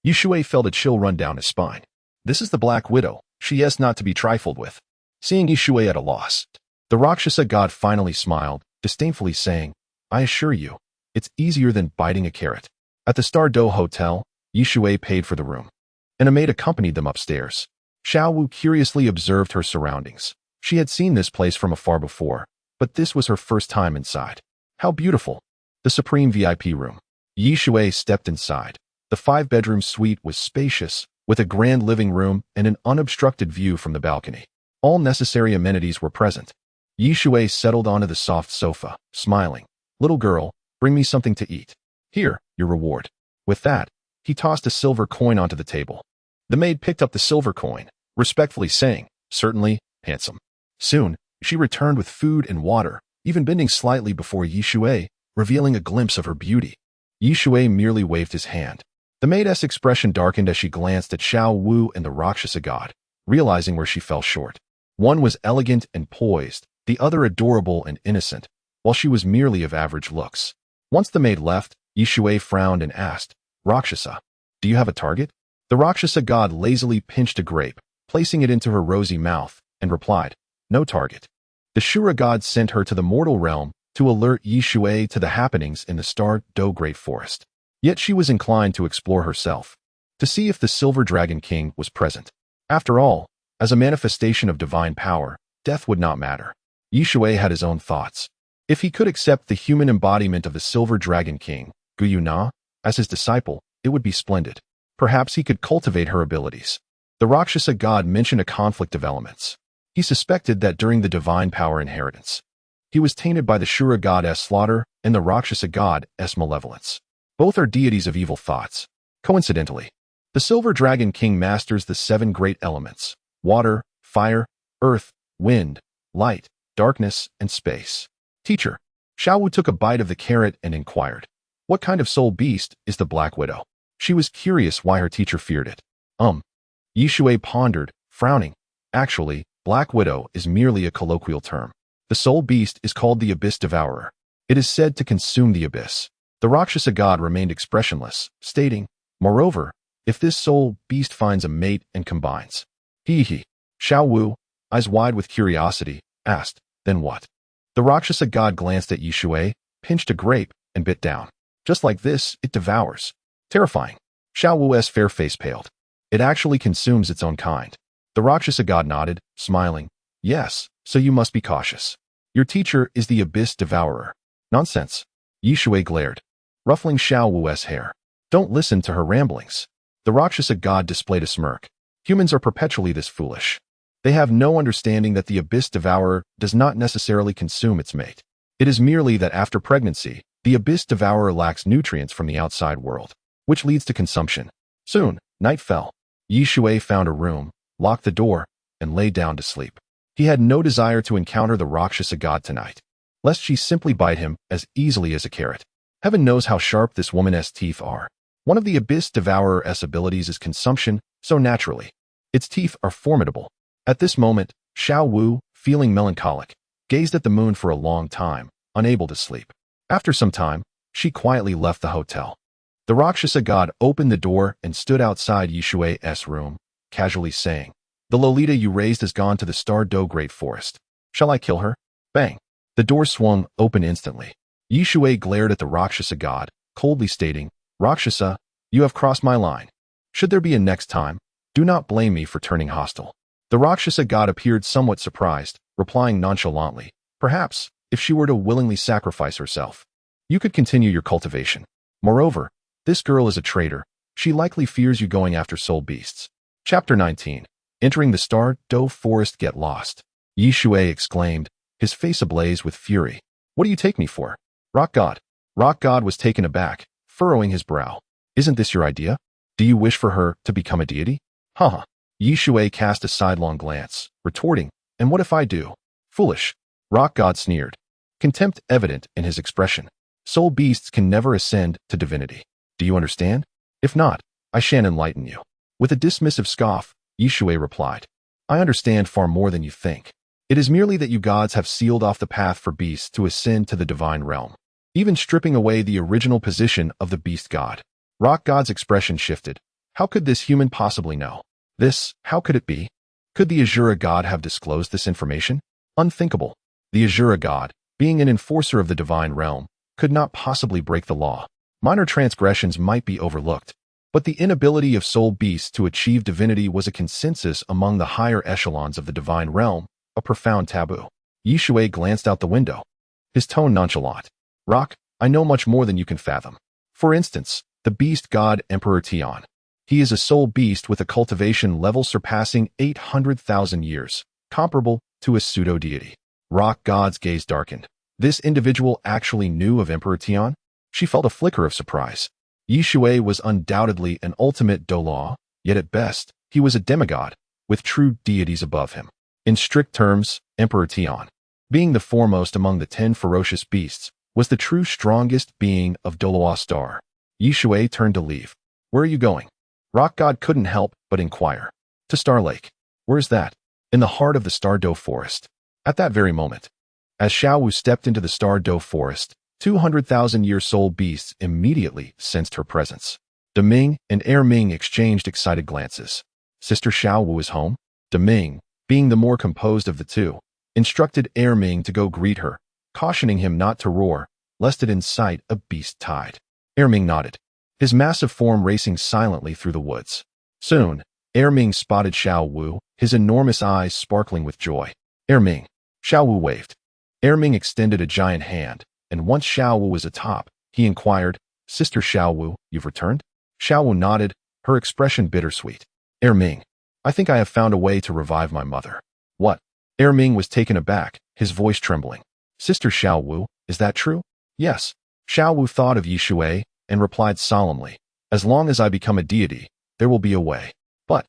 Shui felt a chill run down his spine. This is the Black Widow. She is not to be trifled with. Seeing Shui at a loss, the Rakshasa God finally smiled, disdainfully saying, "I assure you, it's easier than biting a carrot." At the Stardo Hotel, Shui paid for the room, and a maid accompanied them upstairs. Xiao Wu curiously observed her surroundings. She had seen this place from afar before, but this was her first time inside. How beautiful! The supreme VIP room. Shui stepped inside. The 5-bedroom suite was spacious, with a grand living room and an unobstructed view from the balcony. All necessary amenities were present. Shui settled onto the soft sofa, smiling. "Little girl, bring me something to eat. Here, your reward." With that, he tossed a silver coin onto the table. The maid picked up the silver coin, respectfully saying, "Certainly, handsome." Soon, she returned with food and water, even bending slightly before Shui, revealing a glimpse of her beauty. Shui merely waved his hand. The maid's expression darkened as she glanced at Xiao Wu and the Rakshasa God, realizing where she fell short. One was elegant and poised, the other adorable and innocent, while she was merely of average looks. Once the maid left, Shui frowned and asked, "Rakshasa, do you have a target?" The Rakshasa God lazily pinched a grape, placing it into her rosy mouth, and replied, "No target." The Shura God sent her to the mortal realm to alert Shui to the happenings in the Stardo Great Forest. Yet she was inclined to explore herself, to see if the Silver Dragon King was present. After all, as a manifestation of divine power, death would not matter. Shui had his own thoughts. If he could accept the human embodiment of the Silver Dragon King, Guyu Na, as his disciple, it would be splendid. Perhaps he could cultivate her abilities. The Rakshasa God mentioned a conflict of elements. He suspected that during the divine power inheritance, he was tainted by the Shura God's slaughter and the Rakshasa God's malevolence. Both are deities of evil thoughts. Coincidentally, the Silver Dragon King masters the 7 great elements: water, fire, earth, wind, light, darkness, and space. "Teacher." Xiao Wu took a bite of the carrot and inquired, "What kind of soul beast is the Black Widow?" She was curious why her teacher feared it. Shui pondered, frowning. Actually, Black Widow is merely a colloquial term. The soul beast is called the Abyss Devourer. It is said to consume the abyss. The Rakshasa God remained expressionless, stating, "Moreover, if this soul beast finds a mate and combines." He. Xiao Wu, eyes wide with curiosity, asked, "Then what?" The Rakshasa God glanced at Shui, pinched a grape, and bit down. "Just like this, it devours." Terrifying. Xiao Wu's fair face paled. "It actually consumes its own kind." The Rakshasa God nodded, smiling. "Yes, so you must be cautious. Your teacher is the Abyss Devourer." "Nonsense." Shui glared, ruffling Xiao Wu's hair. "Don't listen to her ramblings." The Rakshasa God displayed a smirk. Humans are perpetually this foolish. They have no understanding that the Abyss Devourer does not necessarily consume its mate. It is merely that after pregnancy, the Abyss Devourer lacks nutrients from the outside world, which leads to consumption. Soon, night fell. Shui found a room, locked the door, and lay down to sleep. He had no desire to encounter the Rakshasa God tonight, lest she simply bite him as easily as a carrot. Heaven knows how sharp this woman's teeth are. One of the Abyss Devourer's abilities is consumption, so naturally, its teeth are formidable. At this moment, Xiao Wu, feeling melancholic, gazed at the moon for a long time, unable to sleep. After some time, she quietly left the hotel. The Rakshasa God opened the door and stood outside Shui's room, casually saying, The Lolita you raised has gone to the Star Do Great Forest. Shall I kill her? Bang. The door swung open instantly. Shui glared at the Rakshasa God, coldly stating, Rakshasa, you have crossed my line. Should there be a next time, do not blame me for turning hostile. The Rakshasa God appeared somewhat surprised, replying nonchalantly, perhaps, if she were to willingly sacrifice herself, you could continue your cultivation. Moreover, this girl is a traitor. She likely fears you going after soul beasts. Chapter 19. Entering the Star Do Forest. Get lost. Shui exclaimed, his face ablaze with fury. What do you take me for? Rock God. Rock God was taken aback, furrowing his brow. Isn't this your idea? Do you wish for her to become a deity? Haha. Shui cast a sidelong glance, retorting, and what if I do? Foolish. Rock God sneered, contempt evident in his expression. Soul beasts can never ascend to divinity. Do you understand? If not, I shan't enlighten you. With a dismissive scoff, Shui replied, I understand far more than you think. It is merely that you gods have sealed off the path for beasts to ascend to the divine realm, even stripping away the original position of the beast god. Rock God's expression shifted. How could this human possibly know? How could it be? Could the Azura God have disclosed this information? Unthinkable. The Azura God, being an enforcer of the divine realm, could not possibly break the law. Minor transgressions might be overlooked, but the inability of soul beasts to achieve divinity was a consensus among the higher echelons of the divine realm, a profound taboo. Shui glanced out the window, his tone nonchalant. Rock, I know much more than you can fathom. For instance, the beast god Emperor Tian. He is a soul beast with a cultivation level surpassing 800,000 years, comparable to a pseudo-deity. Rock God's gaze darkened. This individual actually knew of Emperor Tian? She felt a flicker of surprise. Shui was undoubtedly an ultimate Douluo, yet at best, he was a demigod, with true deities above him. In strict terms, Emperor Tian, being the foremost among the 10 ferocious beasts, was the true strongest being of Douluo Star. Shui turned to leave. Where are you going? Rock God couldn't help but inquire. To Star Lake. Where's that? In the heart of the Star Do Forest. At that very moment, as Xiaowu stepped into the Star Do Forest, 200,000-year soul beasts immediately sensed her presence. Deming and Ming exchanged excited glances. Sister Xiaowu is home? Deming, being the more composed of the two, instructed Ming to go greet her, cautioning him not to roar, lest it incite a beast tide. Ming nodded, his massive form racing silently through the woods. Soon, Ming spotted Xiao Wu, his enormous eyes sparkling with joy. Ming. Xiao Wu waved. Ming extended a giant hand, and once Xiao Wu was atop, he inquired, Sister Xiao Wu, you've returned? Xiao Wu nodded, her expression bittersweet. Ming, I think I have found a way to revive my mother. What? Ming was taken aback, his voice trembling. Sister Xiao Wu, is that true? Yes. Xiao Wu thought of Shui and replied solemnly, as long as I become a deity, there will be a way. But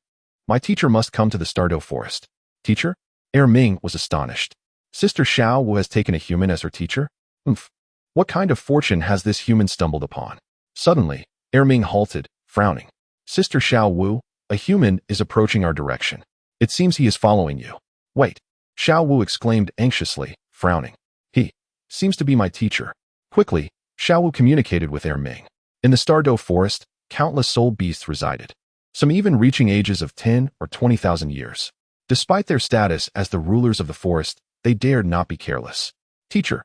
my teacher must come to the Star Do Forest. Teacher? Ming was astonished. Sister Xiao Wu has taken a human as her teacher? What kind of fortune has this human stumbled upon? Suddenly, Ming halted, frowning. Sister Xiao Wu, a human is approaching our direction. It seems he is following you. Wait. Xiao Wu exclaimed anxiously, frowning. He seems to be my teacher. Quickly, Xiao Wu communicated with Ming. In the Star Do Forest, countless soul beasts resided, some even reaching ages of 10 or 20,000 years. Despite their status as the rulers of the forest, they dared not be careless. Teacher.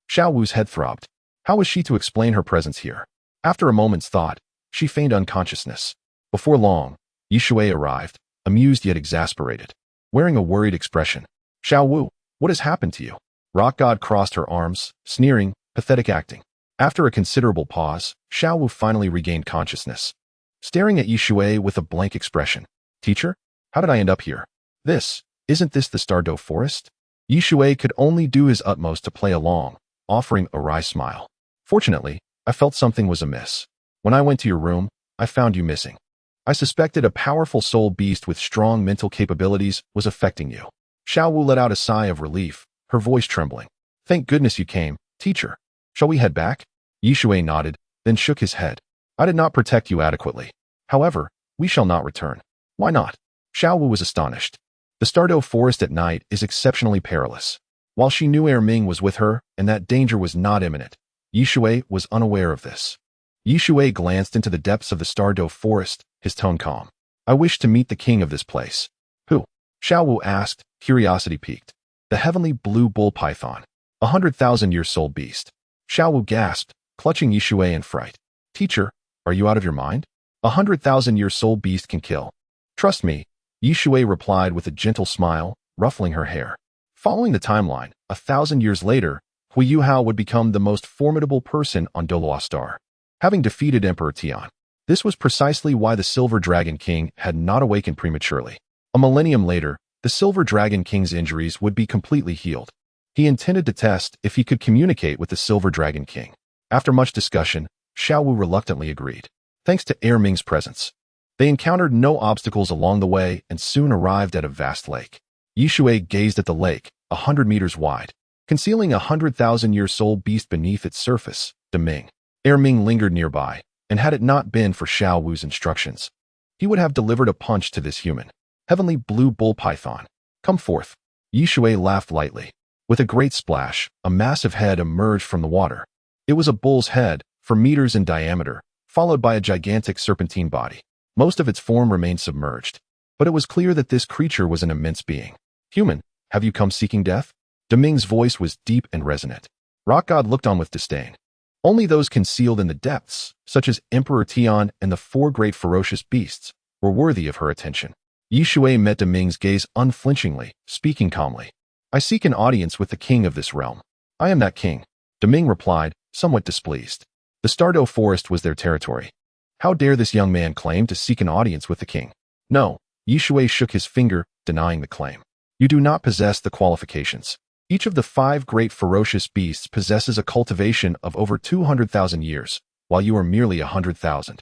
Xiao Wu's head throbbed. How was she to explain her presence here? After a moment's thought, she feigned unconsciousness. Before long, Shui arrived, amused yet exasperated, wearing a worried expression. Xiao Wu, what has happened to you? Rock God crossed her arms, sneering, pathetic acting. After a considerable pause, Xiao Wu finally regained consciousness, staring at Shui with a blank expression. Teacher, how did I end up here? Isn't this the Star Do Forest? Shui could only do his utmost to play along, offering a wry smile. Fortunately, I felt something was amiss. When I went to your room, I found you missing. I suspected a powerful soul beast with strong mental capabilities was affecting you. Xiao Wu let out a sigh of relief, her voice trembling. Thank goodness you came, teacher. Shall we head back? Shui nodded, then shook his head. I did not protect you adequately. However, we shall not return. Why not? Xiao Wu was astonished. The Star Do Forest at night is exceptionally perilous. While she knew Ming was with her and that danger was not imminent, Shui was unaware of this. Shui glanced into the depths of the Star Do Forest, his tone calm. I wish to meet the king of this place. Who? Xiao Wu asked, curiosity piqued. The heavenly blue bull python. 100,000-year-soul beast. Xiao Wu gasped, clutching Yishui in fright. Teacher, are you out of your mind? 100,000-year-soul beast can kill. Trust me, Yishui replied with a gentle smile, ruffling her hair. Following the timeline, 1,000 years later, Hui Yuhao would become the most formidable person on Douluo Star, having defeated Emperor Tian. This was precisely why the Silver Dragon King had not awakened prematurely. A millennium later, the Silver Dragon King's injuries would be completely healed. He intended to test if he could communicate with the Silver Dragon King. After much discussion, Xiao Wu reluctantly agreed. Thanks to Ming's presence, they encountered no obstacles along the way and soon arrived at a vast lake. Yishui gazed at the lake, 100 meters wide, concealing a 100,000-year-soul beast beneath its surface. Ming lingered nearby, and had it not been for Xiao Wu's instructions, he would have delivered a punch to this human. Heavenly blue bull python. Come forth. Yishui laughed lightly. With a great splash, a massive head emerged from the water. It was a bull's head, for meters in diameter, followed by a gigantic serpentine body. Most of its form remained submerged, but it was clear that this creature was an immense being. Human, have you come seeking death? Ming's voice was deep and resonant. Rock God looked on with disdain. Only those concealed in the depths, such as Emperor Tian and the 4 great ferocious beasts, were worthy of her attention. Yishui met Ming's gaze unflinchingly, speaking calmly. I seek an audience with the king of this realm. I am that king. Ming replied, somewhat displeased. The Stardow Forest was their territory. How dare this young man claim to seek an audience with the king? No, Yishui shook his finger, denying the claim. You do not possess the qualifications. Each of the 5 great ferocious beasts possesses a cultivation of over 200,000 years, while you are merely 100,000.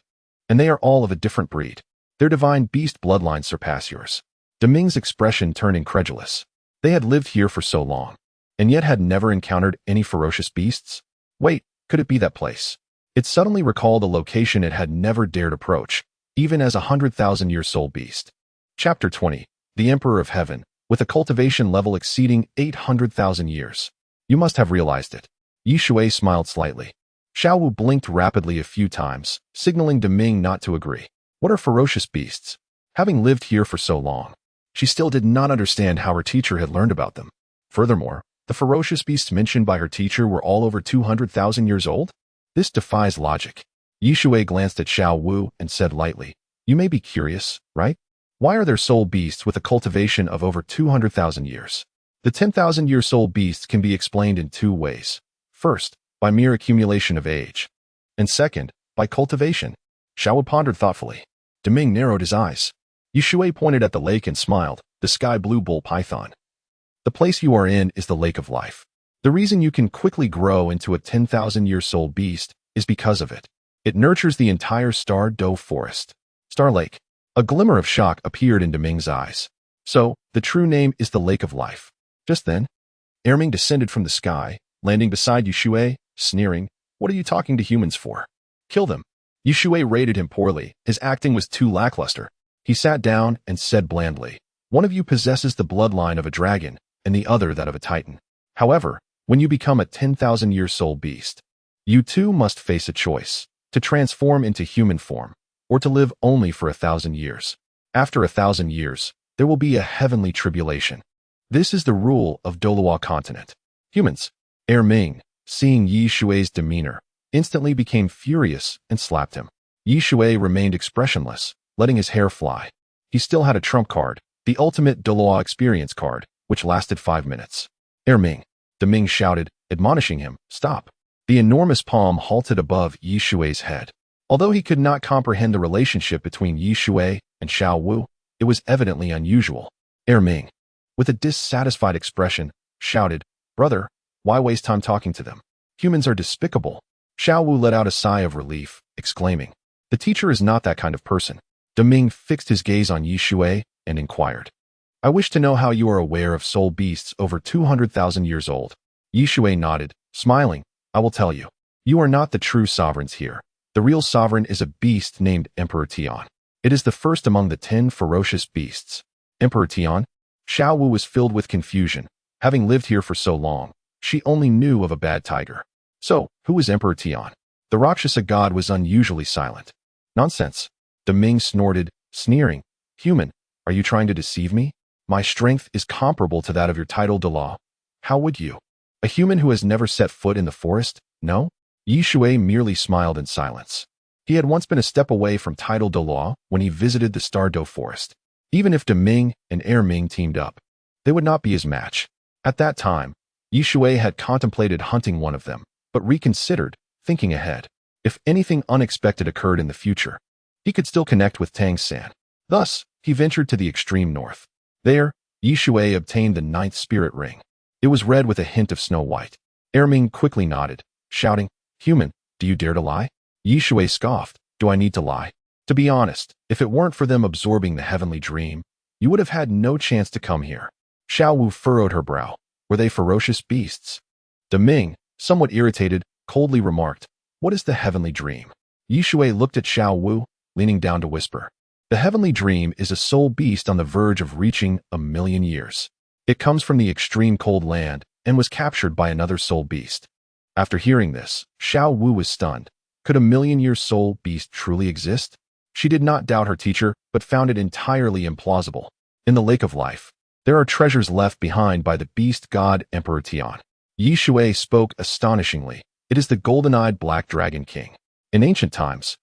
And they are all of a different breed. Their divine beast bloodlines surpass yours. Ming's expression turned incredulous. They had lived here for so long, and yet had never encountered any ferocious beasts? Wait, could it be that place? It suddenly recalled a location it had never dared approach, even as a 100,000-year-soul beast. Chapter 20. The Emperor of Heaven, with a cultivation level exceeding 800,000 years. You must have realized it. Yishui smiled slightly. Xiao Wu blinked rapidly a few times, signaling Ming not to agree. What are ferocious beasts? Having lived here for so long, she still did not understand how her teacher had learned about them. Furthermore, the ferocious beasts mentioned by her teacher were all over 200,000 years old? This defies logic. Yishui glanced at Xiao Wu and said lightly, you may be curious, right? Why are there soul beasts with a cultivation of over 200,000 years? The 10,000-year soul beasts can be explained in 2 ways. First, by mere accumulation of age. And second, by cultivation. Xiao Wu pondered thoughtfully. Ming narrowed his eyes. Yishui pointed at the lake and smiled, the sky blue bull python. The place you are in is the lake of life. The reason you can quickly grow into a 10,000-year soul beast is because of it. It nurtures the entire Stardow Forest. Star Lake. A glimmer of shock appeared in Ming's eyes. So, the true name is the Lake of Life. Just then, Ming descended from the sky, landing beside Yishui, sneering, what are you talking to humans for? Kill them. Yishui rated him poorly. His acting was too lackluster. He sat down and said blandly, one of you possesses the bloodline of a dragon, and the other that of a titan. However, when you become a 10,000-year soul beast, you too must face a choice, to transform into human form, or to live only for 1,000 years. After 1,000 years, there will be a heavenly tribulation. This is the rule of Douluo Continent. Humans. Ming, seeing Yishui's demeanor, instantly became furious and slapped him. Yishui remained expressionless, letting his hair fly. He still had a trump card, the ultimate Douluo experience card, which lasted 5 minutes. Ming shouted, admonishing him, stop. The enormous palm halted above Yishui's head. Although he could not comprehend the relationship between Yishui and Xiao Wu, it was evidently unusual. Ming, with a dissatisfied expression, shouted, brother, why waste time talking to them? Humans are despicable. Xiao Wu let out a sigh of relief, exclaiming, the teacher is not that kind of person. Ming fixed his gaze on Yishui and inquired, I wish to know how you are aware of soul beasts over 200,000 years old. Yishui nodded, smiling, I will tell you. You are not the true sovereigns here. The real sovereign is a beast named Emperor Tian. It is the first among the 10 ferocious beasts. Emperor Tian? Xiao Wu was filled with confusion. Having lived here for so long, she only knew of a bad tiger. So, who is Emperor Tian? The Rakshasa God was unusually silent. Nonsense. Ming snorted, sneering. Human, are you trying to deceive me? My strength is comparable to that of your title Douluo. How would you? A human who has never set foot in the forest? No? Shui merely smiled in silence. He had once been a step away from title Douluo when he visited the Stardo forest. Even if Deming and Ming teamed up, they would not be his match. At that time, Shui had contemplated hunting one of them, but reconsidered, thinking ahead. If anything unexpected occurred in the future, he could still connect with Tang San. Thus, he ventured to the extreme north. There, Shui obtained the 9th spirit ring. It was red with a hint of snow white. Ming quickly nodded, shouting, "Human, do you dare to lie?" Shui scoffed, "Do I need to lie? To be honest, if it weren't for them absorbing the heavenly dream, you would have had no chance to come here." Xiao Wu furrowed her brow. Were they ferocious beasts? Deming, somewhat irritated, coldly remarked, "What is the heavenly dream?" Shui looked at Xiao Wu, leaning down to whisper. The heavenly dream is a soul beast on the verge of reaching 1,000,000 years. It comes from the extreme cold land and was captured by another soul beast. After hearing this, Xiao Wu was stunned. Could a 1,000,000-year soul beast truly exist? She did not doubt her teacher, but found it entirely implausible. In the Lake of Life, there are treasures left behind by the beast god Emperor Tian. Shui spoke astonishingly. It is the golden-eyed Black Dragon King. In ancient times,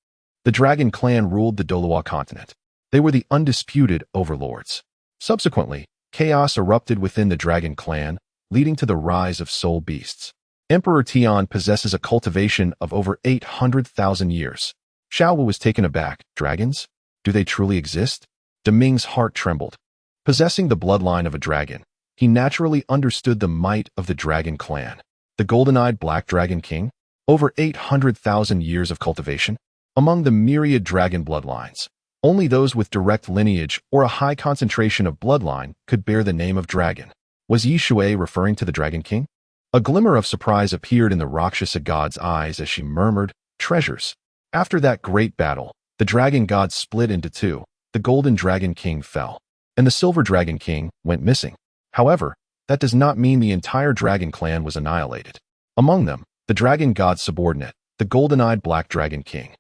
the Dragon Clan ruled the Douluo Continent. They were the undisputed overlords. Subsequently, chaos erupted within the Dragon Clan, leading to the rise of soul beasts. Emperor Tian possesses a cultivation of over 800,000 years. Xiao Wu was taken aback. Dragons? Do they truly exist? Deming's heart trembled. Possessing the bloodline of a dragon, he naturally understood the might of the Dragon Clan. The golden-eyed Black Dragon King? Over 800,000 years of cultivation? Among the myriad dragon bloodlines, only those with direct lineage or a high concentration of bloodline could bear the name of dragon. Was Shui referring to the Dragon King? A glimmer of surprise appeared in the Rakshasa God's eyes as she murmured, "Treasures." After that great battle, the Dragon God split into two. The Golden Dragon King fell, and the Silver Dragon King went missing. However, that does not mean the entire Dragon Clan was annihilated. Among them, the Dragon God's subordinate, the golden-eyed Black Dragon King,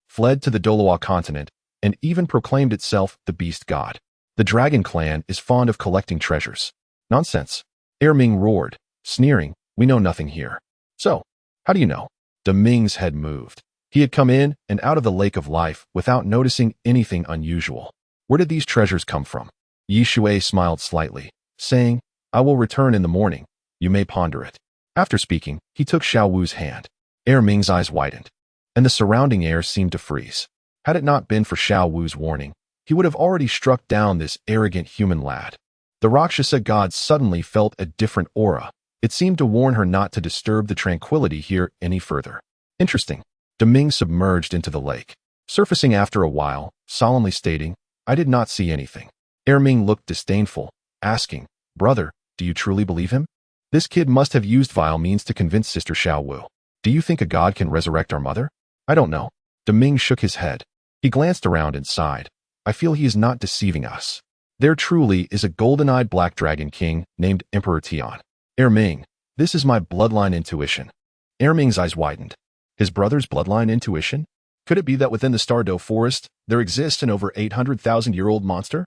fled to the Douluo Continent and even proclaimed itself the Beast God. The Dragon Clan is fond of collecting treasures. Nonsense. Ming roared, sneering, "We know nothing here." So, how do you know? Deming's head moved. He had come in and out of the Lake of Life without noticing anything unusual. Where did these treasures come from? Shui smiled slightly, saying, "I will return in the morning. You may ponder it." After speaking, he took Xiao Wu's hand. Ming's eyes widened, and the surrounding air seemed to freeze. Had it not been for Xiao Wu's warning, he would have already struck down this arrogant human lad. The Rakshasa God suddenly felt a different aura. It seemed to warn her not to disturb the tranquility here any further. Interesting. Deming submerged into the lake, surfacing after a while, solemnly stating, "I did not see anything." Ming looked disdainful, asking, "Brother, do you truly believe him? This kid must have used vile means to convince Sister Xiao Wu. Do you think a god can resurrect our mother?" "I don't know." Deming shook his head. He glanced around and sighed. "I feel he is not deceiving us. There truly is a golden-eyed Black Dragon King named Emperor Tian." Ming, this is my bloodline intuition." Ming's eyes widened. His brother's bloodline intuition? Could it be that within the Stardo forest, there exists an over 800,000-year-old monster?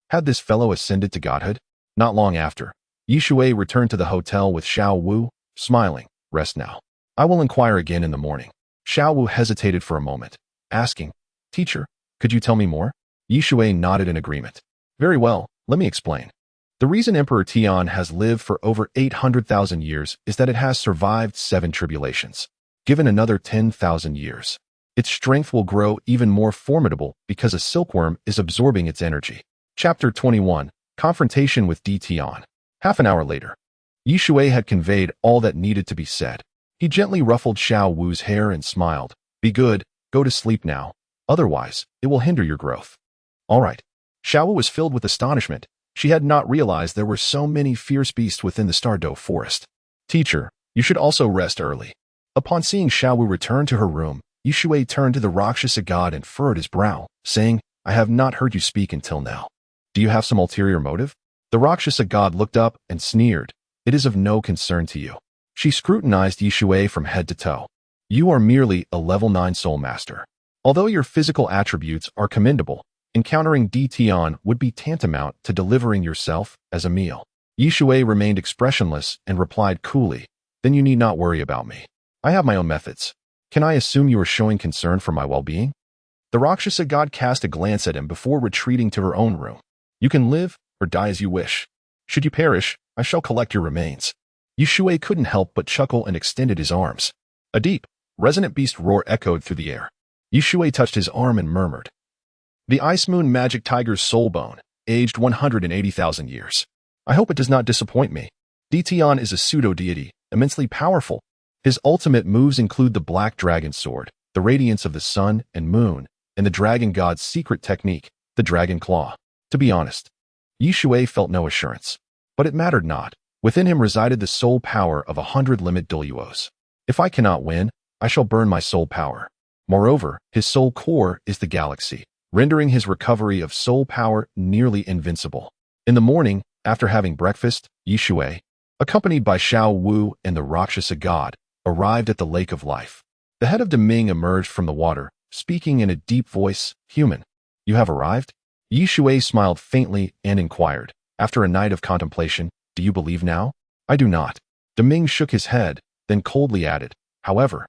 Had this fellow ascended to godhood? Not long after, Shui returned to the hotel with Xiao Wu, smiling, "Rest now. I will inquire again in the morning." Xiao Wu hesitated for a moment, asking, "Teacher, could you tell me more?" Shui nodded in agreement. "Very well, let me explain. The reason Emperor Tian has lived for over 800,000 years is that it has survived 7 tribulations. Given another 10,000 years, its strength will grow even more formidable because a silkworm is absorbing its energy. Chapter 21, Confrontation with Tian. Half an hour later, Shui had conveyed all that needed to be said. He gently ruffled Xiao Wu's hair and smiled. "Be good, go to sleep now. Otherwise, it will hinder your growth." All right. Xiao Wu was filled with astonishment. She had not realized there were so many fierce beasts within the Stardo forest. "Teacher, you should also rest early." Upon seeing Xiao Wu return to her room, Shui turned to the Rakshasa God and furrowed his brow, saying, "I have not heard you speak until now. Do you have some ulterior motive?" The Rakshasa God looked up and sneered. "It is of no concern to you." She scrutinized Shui from head to toe. "You are merely a level 9 soul master. Although your physical attributes are commendable, Encountering Di Tian would be tantamount to delivering yourself as a meal. Shui remained expressionless and replied coolly, "Then you need not worry about me. I have my own methods. Can I assume you are showing concern for my well-being?" The Rakshasa God cast a glance at him before retreating to her own room. "You can live or die as you wish. Should you perish, I shall collect your remains." Shui couldn't help but chuckle and extended his arms. A deep, resonant beast roar echoed through the air. Shui touched his arm and murmured, "The Ice Moon Magic Tiger's soul bone, aged 180,000 years. I hope it does not disappoint me. Di Tian is a pseudo-deity, immensely powerful. His ultimate moves include the Black Dragon Sword, the radiance of the sun and moon, and the Dragon God's secret technique, the Dragon Claw." To be honest, Shui felt no assurance. But it mattered not. Within him resided the soul power of 100 limit Douluos. If I cannot win, I shall burn my soul power. Moreover, his soul core is the galaxy, rendering his recovery of soul power nearly invincible. In the morning, after having breakfast, Shui, accompanied by Xiao Wu and the Rakshasa God, arrived at the Lake of Life. The head of Deming emerged from the water, speaking in a deep voice, "Human, you have arrived?" Shui smiled faintly and inquired, "After a night of contemplation, do you believe now?" "I do not." Deming shook his head, then coldly added, "However,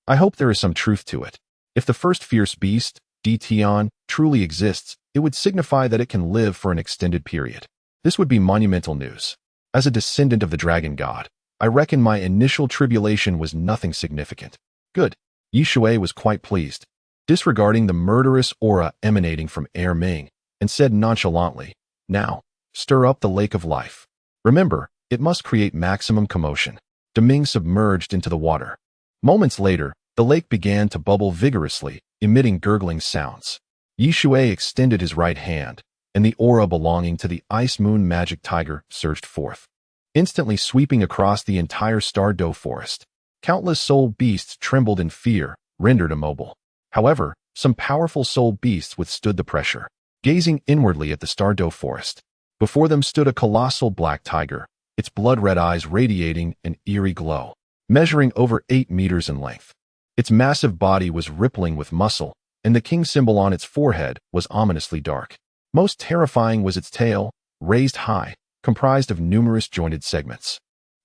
I hope there is some truth to it. If the first fierce beast, Di Tian, truly exists, it would signify that it can live for an extended period. This would be monumental news. As a descendant of the Dragon God, I reckon my initial tribulation was nothing significant." "Good." Shui was quite pleased, disregarding the murderous aura emanating from Ming, and said nonchalantly, "Now, stir up the Lake of Life. Remember, it must create maximum commotion." Deming submerged into the water. Moments later, the lake began to bubble vigorously, emitting gurgling sounds. Shui extended his right hand, and the aura belonging to the Ice Moon Magic Tiger surged forth, instantly sweeping across the entire Stardow forest. Countless soul beasts trembled in fear, rendered immobile. However, some powerful soul beasts withstood the pressure, gazing inwardly at the Stardow forest. Before them stood a colossal black tiger, its blood-red eyes radiating an eerie glow, measuring over 8 meters in length. Its massive body was rippling with muscle, and the king symbol on its forehead was ominously dark. Most terrifying was its tail, raised high, comprised of numerous jointed segments,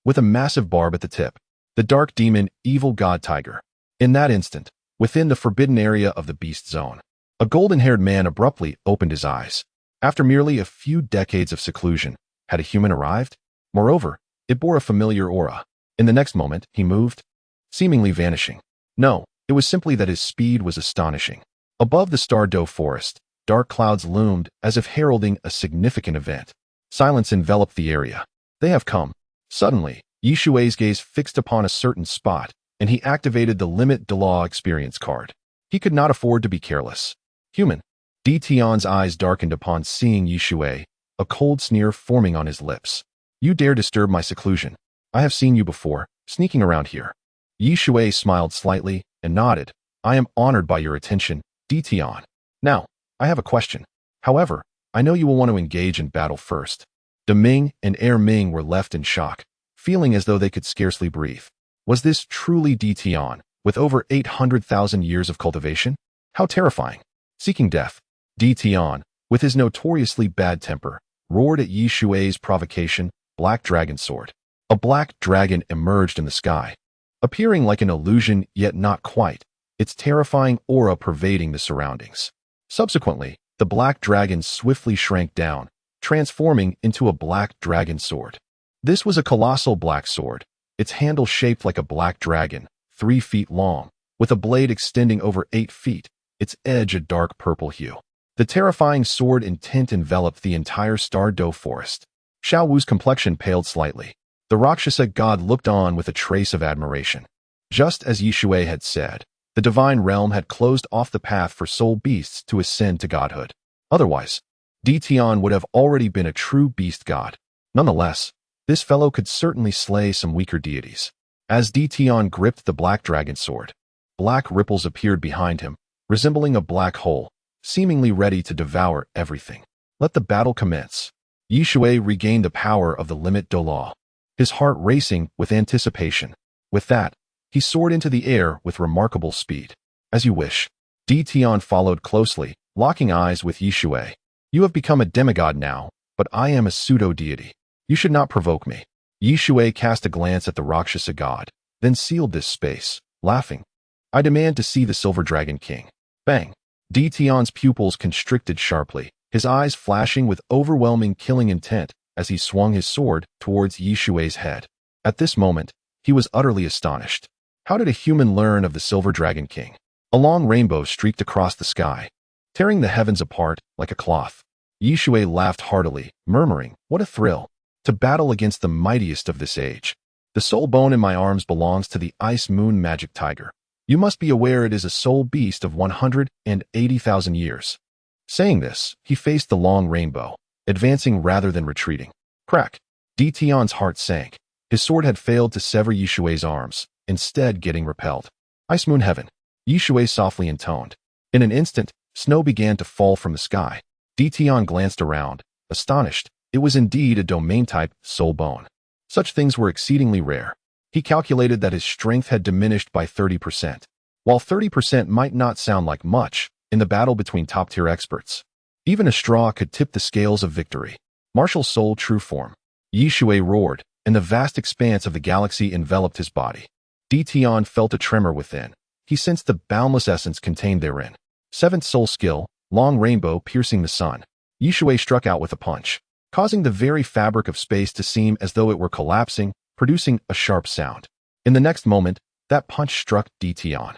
with a massive barb at the tip. The dark demon, evil god tiger. In that instant, within the forbidden area of the beast zone, a golden-haired man abruptly opened his eyes. After merely a few decades of seclusion, had a human arrived? Moreover, it bore a familiar aura. In the next moment, he moved, seemingly vanishing. No, it was simply that his speed was astonishing. Above the Stardow forest, dark clouds loomed as if heralding a significant event. Silence enveloped the area. "They have come." Suddenly, Shui's gaze fixed upon a certain spot, and he activated the Limit Douluo experience card. He could not afford to be careless. "Human." Di Tian's eyes darkened upon seeing Shui, a cold sneer forming on his lips. "You dare disturb my seclusion. I have seen you before, sneaking around here." Shui smiled slightly and nodded. "I am honored by your attention, Di Tian. Now, I have a question. However, I know you will want to engage in battle first." Deming and Ming were left in shock, feeling as though they could scarcely breathe. Was this truly Di Tian, with over 800,000 years of cultivation? How terrifying. Seeking death, Di Tian, with his notoriously bad temper, roared at Shui's provocation, "Black Dragon Sword." A black dragon emerged in the sky, appearing like an illusion yet not quite, its terrifying aura pervading the surroundings. Subsequently, the black dragon swiftly shrank down, transforming into a black dragon sword. This was a colossal black sword, its handle shaped like a black dragon, 3 feet long, with a blade extending over 8 feet, its edge a dark purple hue. The terrifying sword intent enveloped the entire Stardow forest. Xiao Wu's complexion paled slightly. The Rakshasa God looked on with a trace of admiration. Just as Shui had said, the divine realm had closed off the path for soul beasts to ascend to godhood. Otherwise, Di Tian would have already been a true beast god. Nonetheless, this fellow could certainly slay some weaker deities. As Di Tian gripped the black dragon sword, black ripples appeared behind him, resembling a black hole, seemingly ready to devour everything. Let the battle commence. Shui regained the power of the Limit Douluo, his heart racing with anticipation. With that, he soared into the air with remarkable speed. "As you wish." Di Tian followed closely, locking eyes with Shui. You have become a demigod now, but I am a pseudo-deity. You should not provoke me. Shui cast a glance at the Rakshasa God, then sealed this space, laughing. I demand to see the Silver Dragon King. Bang! Tion's pupils constricted sharply, his eyes flashing with overwhelming killing intent as he swung his sword towards Shui's head. At this moment, he was utterly astonished. How did a human learn of the Silver Dragon King? A long rainbow streaked across the sky, tearing the heavens apart like a cloth. Shui laughed heartily, murmuring, "What a thrill! To battle against the mightiest of this age. The soul bone in my arms belongs to the Ice Moon Magic Tiger. You must be aware it is a soul beast of 180,000 years." Saying this, he faced the long rainbow, advancing rather than retreating. Crack! Tion's heart sank. His sword had failed to sever Shui's arms, instead getting repelled. "Ice Moon Heaven," Shui softly intoned. In an instant, snow began to fall from the sky. Tion glanced around, astonished. It was indeed a domain-type soul bone. Such things were exceedingly rare. He calculated that his strength had diminished by 30%. While 30% might not sound like much, in the battle between top-tier experts, even a straw could tip the scales of victory. Martial soul true form. Shui roared, and the vast expanse of the galaxy enveloped his body. Tion felt a tremor within. He sensed the boundless essence contained therein. Seventh soul skill, long rainbow piercing the sun. Shui struck out with a punch, causing the very fabric of space to seem as though it were collapsing, producing a sharp sound. In the next moment, that punch struck Tion.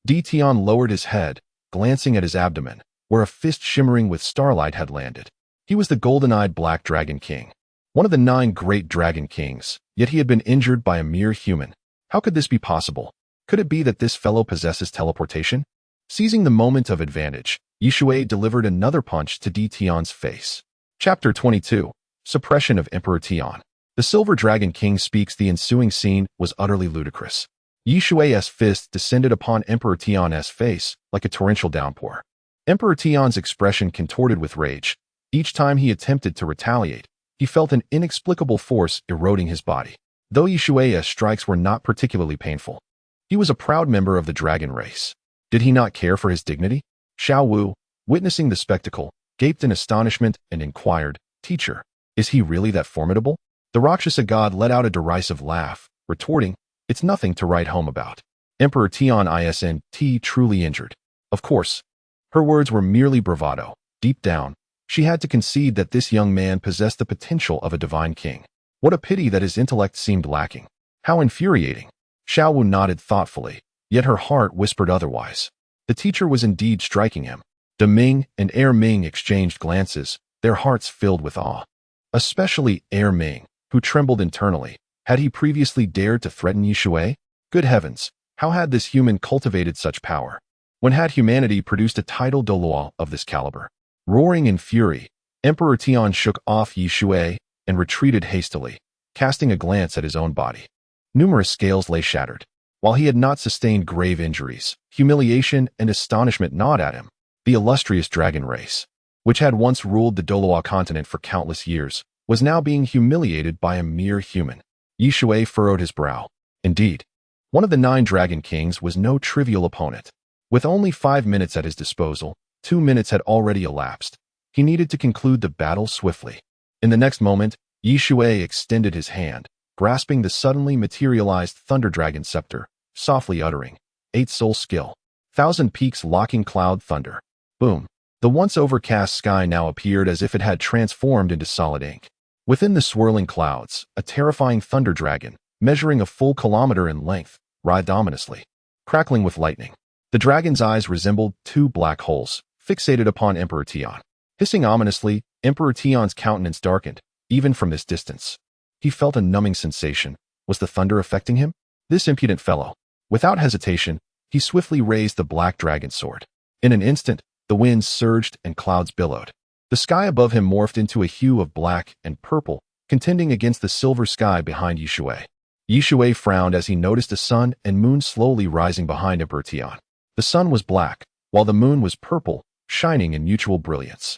Tion lowered his head, glancing at his abdomen, where a fist shimmering with starlight had landed. He was the golden-eyed Black Dragon King, one of the 9 great dragon kings, yet he had been injured by a mere human. How could this be possible? Could it be that this fellow possesses teleportation? Seizing the moment of advantage, Shui delivered another punch to Tion's face. Chapter 22. Suppression of Emperor Tion. The Silver Dragon King speaks. The ensuing scene was utterly ludicrous. Shui's fist descended upon Emperor Tion's face like a torrential downpour. Emperor Tion's expression contorted with rage. Each time he attempted to retaliate, he felt an inexplicable force eroding his body. Though Shui's strikes were not particularly painful, he was a proud member of the dragon race. Did he not care for his dignity? Xiao Wu, witnessing the spectacle, gaped in astonishment and inquired, "Teacher, is he really that formidable?" The Rakshasa God let out a derisive laugh, retorting, "It's nothing to write home about. Emperor Tion isn't truly injured." Of course, her words were merely bravado. Deep down, she had to concede that this young man possessed the potential of a divine king. What a pity that his intellect seemed lacking. How infuriating. Xiao Wu nodded thoughtfully, yet her heart whispered otherwise. The teacher was indeed striking him. De Ming and Air Ming exchanged glances, their hearts filled with awe. Especially Air Ming, who trembled internally. Had he previously dared to threaten Shui? Good heavens, how had this human cultivated such power? When had humanity produced a tidal Douluo of this caliber? Roaring in fury, Emperor Tion shook off Shui and retreated hastily, casting a glance at his own body. Numerous scales lay shattered. While he had not sustained grave injuries, humiliation and astonishment gnawed at him. The illustrious dragon race, which had once ruled the Douluo Continent for countless years, was now being humiliated by a mere human. Shui furrowed his brow. Indeed, one of the 9 dragon kings was no trivial opponent. With only 5 minutes at his disposal, 2 minutes had already elapsed. He needed to conclude the battle swiftly. In the next moment, Shui extended his hand, grasping the suddenly materialized Thunder Dragon scepter, softly uttering, 8 soul skill. 1,000 peaks locking cloud thunder. Boom. The once overcast sky now appeared as if it had transformed into solid ink. Within the swirling clouds, a terrifying thunder dragon, measuring a full kilometer in length, writhed ominously, crackling with lightning. The dragon's eyes resembled 2 black holes, fixated upon Emperor Tion. Hissing ominously, Emperor Tion's countenance darkened, even from this distance. He felt a numbing sensation. Was the thunder affecting him? This impudent fellow. Without hesitation, he swiftly raised the black dragon sword. In an instant, the winds surged and clouds billowed. The sky above him morphed into a hue of black and purple, contending against the silver sky behind Shui. Shui frowned as he noticed a sun and moon slowly rising behind Emperor Tion. The sun was black, while the moon was purple, shining in mutual brilliance.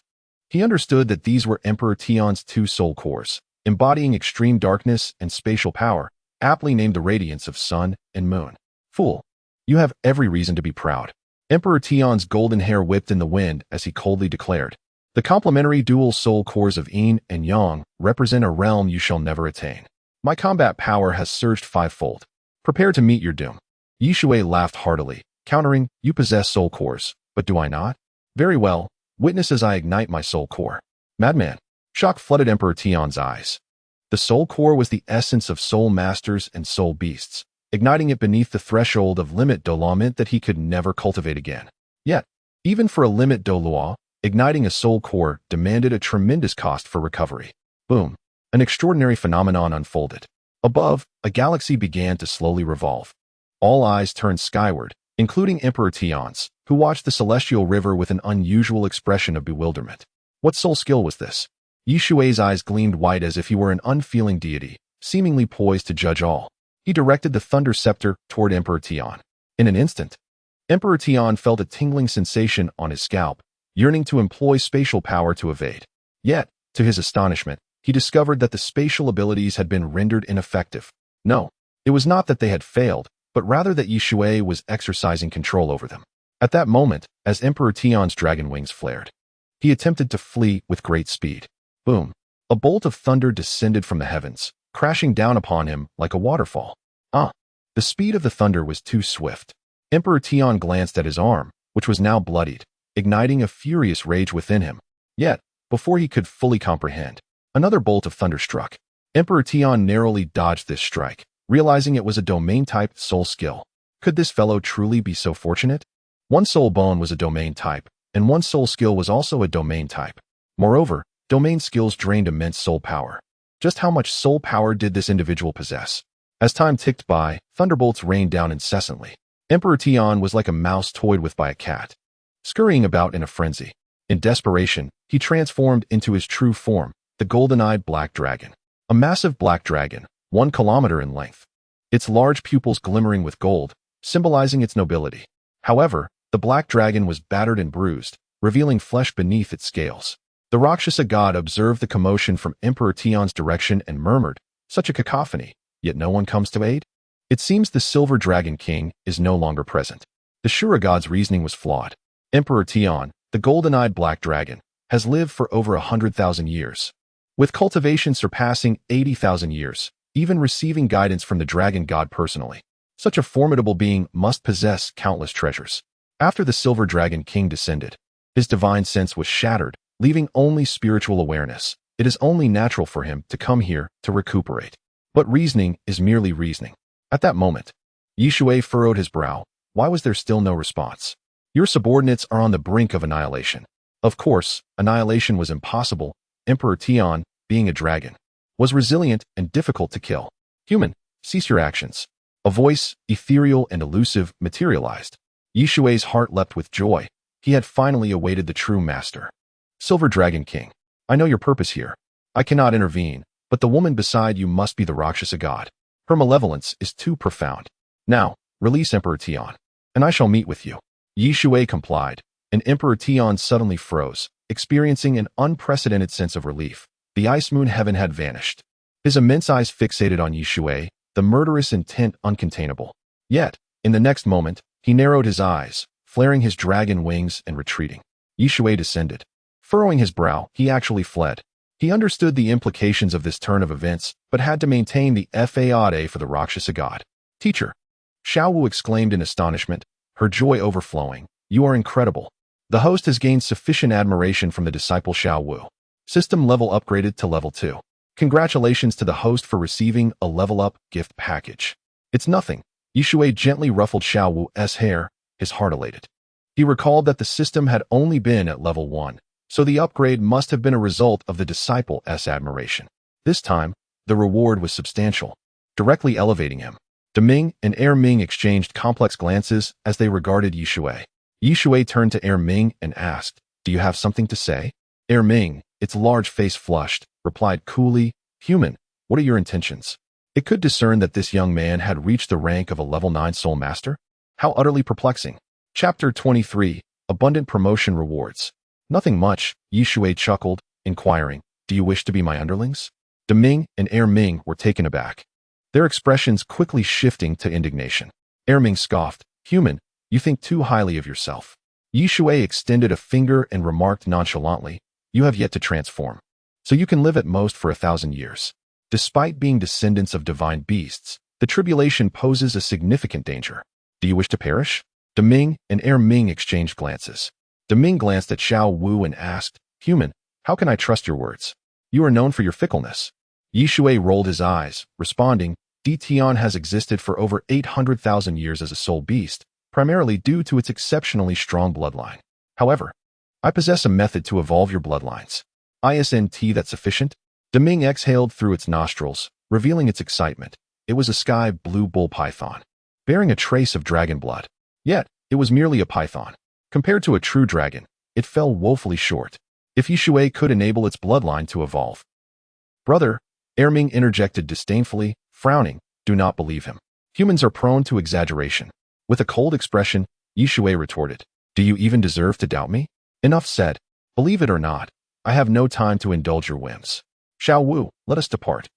He understood that these were Emperor Tion's 2 soul cores, embodying extreme darkness and spatial power, aptly named the radiance of sun and moon. Fool, you have every reason to be proud. Emperor Tian's golden hair whipped in the wind as he coldly declared, "The complementary dual soul cores of yin and yang represent a realm you shall never attain. My combat power has surged fivefold. Prepare to meet your doom." Shui laughed heartily, countering, "You possess soul cores, but do I not? Very well, witness as I ignite my soul core." Madman. Shock flooded Emperor Tian's eyes. The soul core was the essence of soul masters and soul beasts. Igniting it beneath the threshold of limit Douluo meant that he could never cultivate again. Yet, even for a limit Douluo, igniting a soul core demanded a tremendous cost for recovery. Boom. An extraordinary phenomenon unfolded. Above, a galaxy began to slowly revolve. All eyes turned skyward, including Emperor Tian's, who watched the celestial river with an unusual expression of bewilderment. What soul skill was this? Shui's eyes gleamed white as if he were an unfeeling deity, seemingly poised to judge all. He directed the thunder scepter toward Emperor Tian. In an instant, Emperor Tian felt a tingling sensation on his scalp, yearning to employ spatial power to evade. Yet, to his astonishment, he discovered that the spatial abilities had been rendered ineffective. No, it was not that they had failed, but rather that Shui was exercising control over them. At that moment, as Emperor Tian's dragon wings flared, he attempted to flee with great speed. Boom! A bolt of thunder descended from the heavens, crashing down upon him like a waterfall. The speed of the thunder was too swift. Emperor Tian glanced at his arm, which was now bloodied, igniting a furious rage within him. Yet, before he could fully comprehend, another bolt of thunder struck. Emperor Tian narrowly dodged this strike, realizing it was a domain-type soul skill. Could this fellow truly be so fortunate? One soul bone was a domain type, and one soul skill was also a domain type. Moreover, domain skills drained immense soul power. Just how much soul power did this individual possess? As time ticked by, thunderbolts rained down incessantly. Emperor Tian was like a mouse toyed with by a cat, scurrying about in a frenzy. In desperation, he transformed into his true form, the golden-eyed black dragon. A massive black dragon, 1 kilometer in length. Its large pupils glimmering with gold, symbolizing its nobility. However, the black dragon was battered and bruised, revealing flesh beneath its scales. The Rakshasa God observed the commotion from Emperor Tian's direction and murmured, "Such a cacophony, yet no one comes to aid? It seems the Silver Dragon King is no longer present." The Shura God's reasoning was flawed. Emperor Tian, the golden-eyed black dragon, has lived for over 100,000 years, with cultivation surpassing 80,000 years, even receiving guidance from the Dragon God personally. Such a formidable being must possess countless treasures. After the Silver Dragon King descended, his divine sense was shattered, leaving only spiritual awareness. It is only natural for him to come here to recuperate. But reasoning is merely reasoning. At that moment, Shui furrowed his brow. Why was there still no response? Your subordinates are on the brink of annihilation. Of course, annihilation was impossible. Emperor Tian, being a dragon, was resilient and difficult to kill. Human, cease your actions. A voice, ethereal and elusive, materialized. Shui's heart leapt with joy. He had finally awaited the true master. Silver Dragon King, I know your purpose here. I cannot intervene, but the woman beside you must be the Rakshasa God. Her malevolence is too profound. Now, release Emperor Tian, and I shall meet with you. Shui complied, and Emperor Tian suddenly froze, experiencing an unprecedented sense of relief. The ice moon heaven had vanished. His immense eyes fixated on Shui, the murderous intent uncontainable. Yet, in the next moment, he narrowed his eyes, flaring his dragon wings and retreating. Shui descended. Furrowing his brow, he actually fled. He understood the implications of this turn of events, but had to maintain the faade for the Rakshasa God. Teacher, Xiao Wu exclaimed in astonishment, her joy overflowing. You are incredible. The host has gained sufficient admiration from the disciple Xiao Wu. System level upgraded to level 2. Congratulations to the host for receiving a level up gift package. It's nothing. Shui gently ruffled Xiao Wu's hair, his heart elated. He recalled that the system had only been at level 1. So the upgrade must have been a result of the disciple's admiration. This time, the reward was substantial, directly elevating him. Deming and Air Ming exchanged complex glances as they regarded Shui. Shui turned to Air Ming and asked, "Do you have something to say?" Air Ming, its large face flushed, replied coolly, "Human, what are your intentions?" It could discern that this young man had reached the rank of a level 9 soul master. How utterly perplexing. Chapter 23, Abundant Promotion Rewards. Nothing much, Shui chuckled, inquiring, "Do you wish to be my underlings?" Deming and Air Ming were taken aback, their expressions quickly shifting to indignation. Air Ming scoffed, "Human, You think too highly of yourself. Shui extended a finger and remarked nonchalantly, you have yet to transform. So you can live at most for 1,000 years. Despite being descendants of divine beasts, the tribulation poses a significant danger. Do you wish to perish? Deming and Ming exchanged glances. Deming glanced at Xiao Wu and asked, Human, how can I trust your words? You are known for your fickleness. Shui rolled his eyes, responding, Tian has existed for over 800,000 years as a soul beast, primarily due to its exceptionally strong bloodline. However, I possess a method to evolve your bloodlines. Isn't that sufficient? Deming exhaled through its nostrils, revealing its excitement. It was a sky blue bull python, bearing a trace of dragon blood. Yet, it was merely a python. Compared to a true dragon, it fell woefully short. If Shui could enable its bloodline to evolve. Brother, Ming interjected disdainfully, frowning, do not believe him. Humans are prone to exaggeration. With a cold expression, Shui retorted, do you even deserve to doubt me? Enough said. Believe it or not, I have no time to indulge your whims. Xiao Wu, let us depart.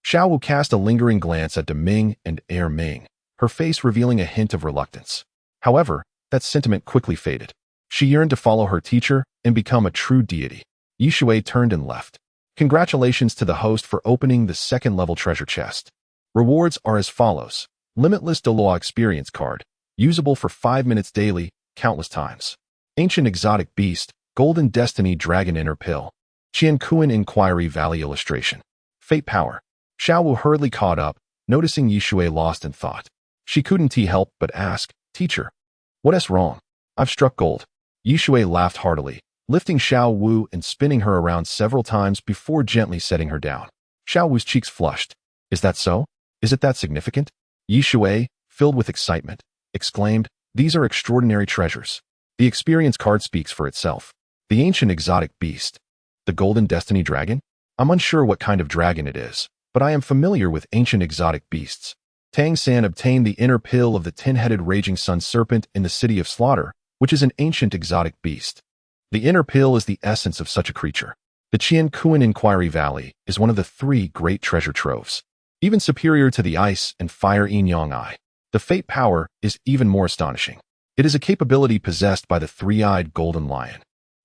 Xiao Wu cast a lingering glance at Deming and Ming, her face revealing a hint of reluctance. However, that sentiment quickly faded. She yearned to follow her teacher and become a true deity. Shui turned and left. Congratulations to the host for opening the second-level treasure chest. Rewards are as follows. Limitless Douluo experience card, usable for 5 minutes daily, countless times. Ancient exotic beast, golden destiny dragon inner pill. Qiankuan Inquiry Valley illustration. Fate power. Xiao Wu hurriedly caught up, noticing Shui lost in thought. She couldn't help but ask, Teacher, what is wrong? I've struck gold. Shui laughed heartily, lifting Xiao Wu and spinning her around several times before gently setting her down. Xiao Wu's cheeks flushed. Is that so? Is it that significant? Shui, filled with excitement, exclaimed, these are extraordinary treasures. The experience card speaks for itself. The ancient exotic beast. The golden destiny dragon? I'm unsure what kind of dragon it is, but I am familiar with ancient exotic beasts. Tang San obtained the inner pill of the 10-headed raging sun serpent in the city of slaughter, which is an ancient exotic beast. The inner pill is the essence of such a creature. The Qiankuan Inquiry Valley is one of the 3 great treasure troves, even superior to the ice and fire yin-yang eye. The fate power is even more astonishing. It is a capability possessed by the 3-eyed golden lion,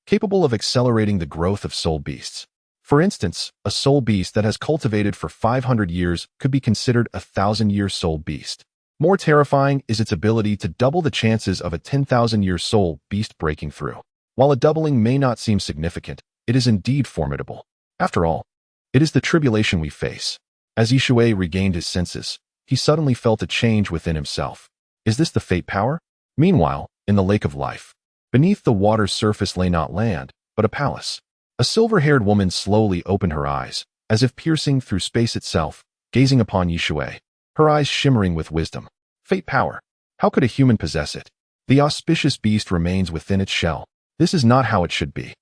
capable of accelerating the growth of soul beasts. For instance, a soul beast that has cultivated for 500 years could be considered a 1,000-year soul beast. More terrifying is its ability to double the chances of a 10,000-year soul beast breaking through. While a doubling may not seem significant, it is indeed formidable. After all, it is the tribulation we face. As Shui regained his senses, he suddenly felt a change within himself. Is this the fate power? Meanwhile, in the lake of life, beneath the water's surface lay not land, but a palace. A silver-haired woman slowly opened her eyes, as if piercing through space itself, gazing upon Shui, her eyes shimmering with wisdom. Fate power. How could a human possess it? The auspicious beast remains within its shell. This is not how it should be.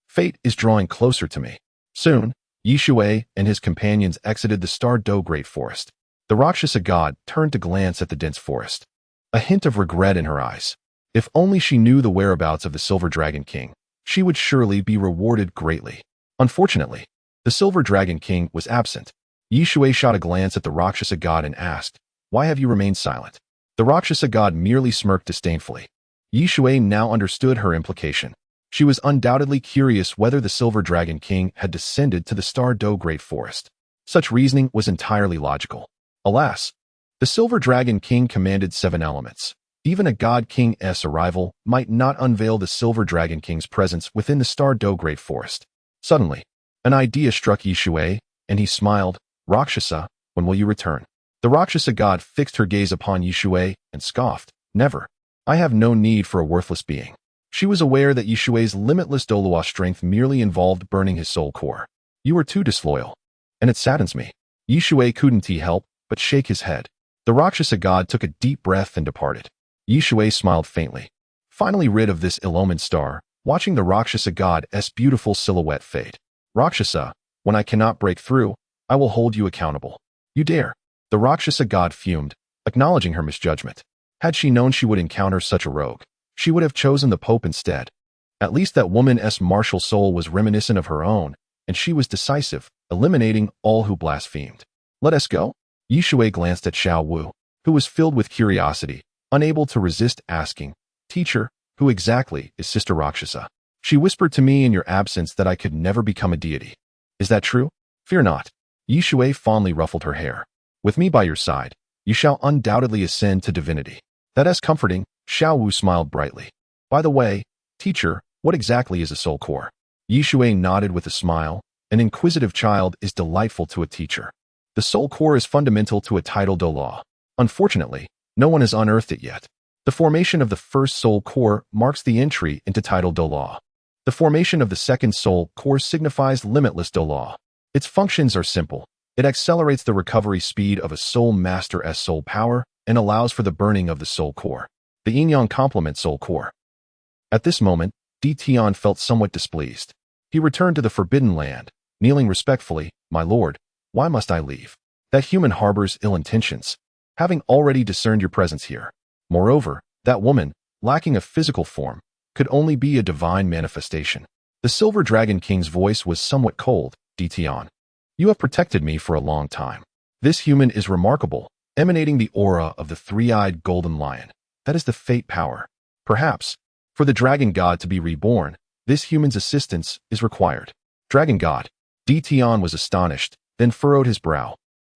Fate is drawing closer to me. Soon, Shui and his companions exited the Star-Do Great Forest. The Rakshasa God turned to glance at the dense forest, a hint of regret in her eyes. If only she knew the whereabouts of the Silver Dragon King, she would surely be rewarded greatly. Unfortunately, the Silver Dragon King was absent. Shui shot a glance at the Rakshasa God and asked, why have you remained silent? The Rakshasa God merely smirked disdainfully. Shui now understood her implication. She was undoubtedly curious whether the Silver Dragon King had descended to the Star-Do Great Forest. Such reasoning was entirely logical. Alas, the Silver Dragon King commanded 7 elements. Even a God King's arrival might not unveil the Silver Dragon King's presence within the Star-Do Great Forest. Suddenly, an idea struck Shui, and he smiled. Rakshasa, when will you return? The Rakshasa God fixed her gaze upon Shui and scoffed. Never. I have no need for a worthless being. She was aware that Shui's limitless Douluo strength merely involved burning his soul core. You are too disloyal. And it saddens me. Shui couldn't help but shake his head. The Rakshasa God took a deep breath and departed. Shui smiled faintly, finally rid of this ill-omened star, watching the Rakshasa God's beautiful silhouette fade. Rakshasa, when I cannot break through, I will hold you accountable. You dare. The Rakshasa God fumed, acknowledging her misjudgment. Had she known she would encounter such a rogue, she would have chosen the Pope instead. At least that woman's martial soul was reminiscent of her own, and she was decisive, eliminating all who blasphemed. Let us go? Shui glanced at Xiao Wu, who was filled with curiosity, unable to resist asking, "Teacher, who exactly is Sister Rakshasa? She whispered to me in your absence that I could never become a deity. Is that true? Fear not." Shui fondly ruffled her hair. "With me by your side, you shall undoubtedly ascend to divinity." "That is comforting," Xiao Wu smiled brightly. "By the way, teacher, what exactly is a soul core?" Shui nodded with a smile. "An inquisitive child is delightful to a teacher. The soul core is fundamental to a title Douluo. Unfortunately, no one has unearthed it yet. The formation of the first soul core marks the entry into title Douluo. The formation of the second soul core signifies limitless Douluo. Its functions are simple. It accelerates the recovery speed of a soul master's soul power and allows for the burning of the soul core. The yin-yang complement soul core." At this moment, Tian felt somewhat displeased. He returned to the forbidden land, kneeling respectfully. "My lord, why must I leave? That human harbors ill intentions. Having already discerned your presence here. Moreover, that woman, lacking a physical form, could only be a divine manifestation." The Silver Dragon King's voice was somewhat cold. "Tian, you have protected me for a long time. This human is remarkable, emanating the aura of the three-eyed golden lion. That is the fate power. Perhaps, for the Dragon God to be reborn, this human's assistance is required." "Dragon God?" Tian was astonished, then furrowed his brow.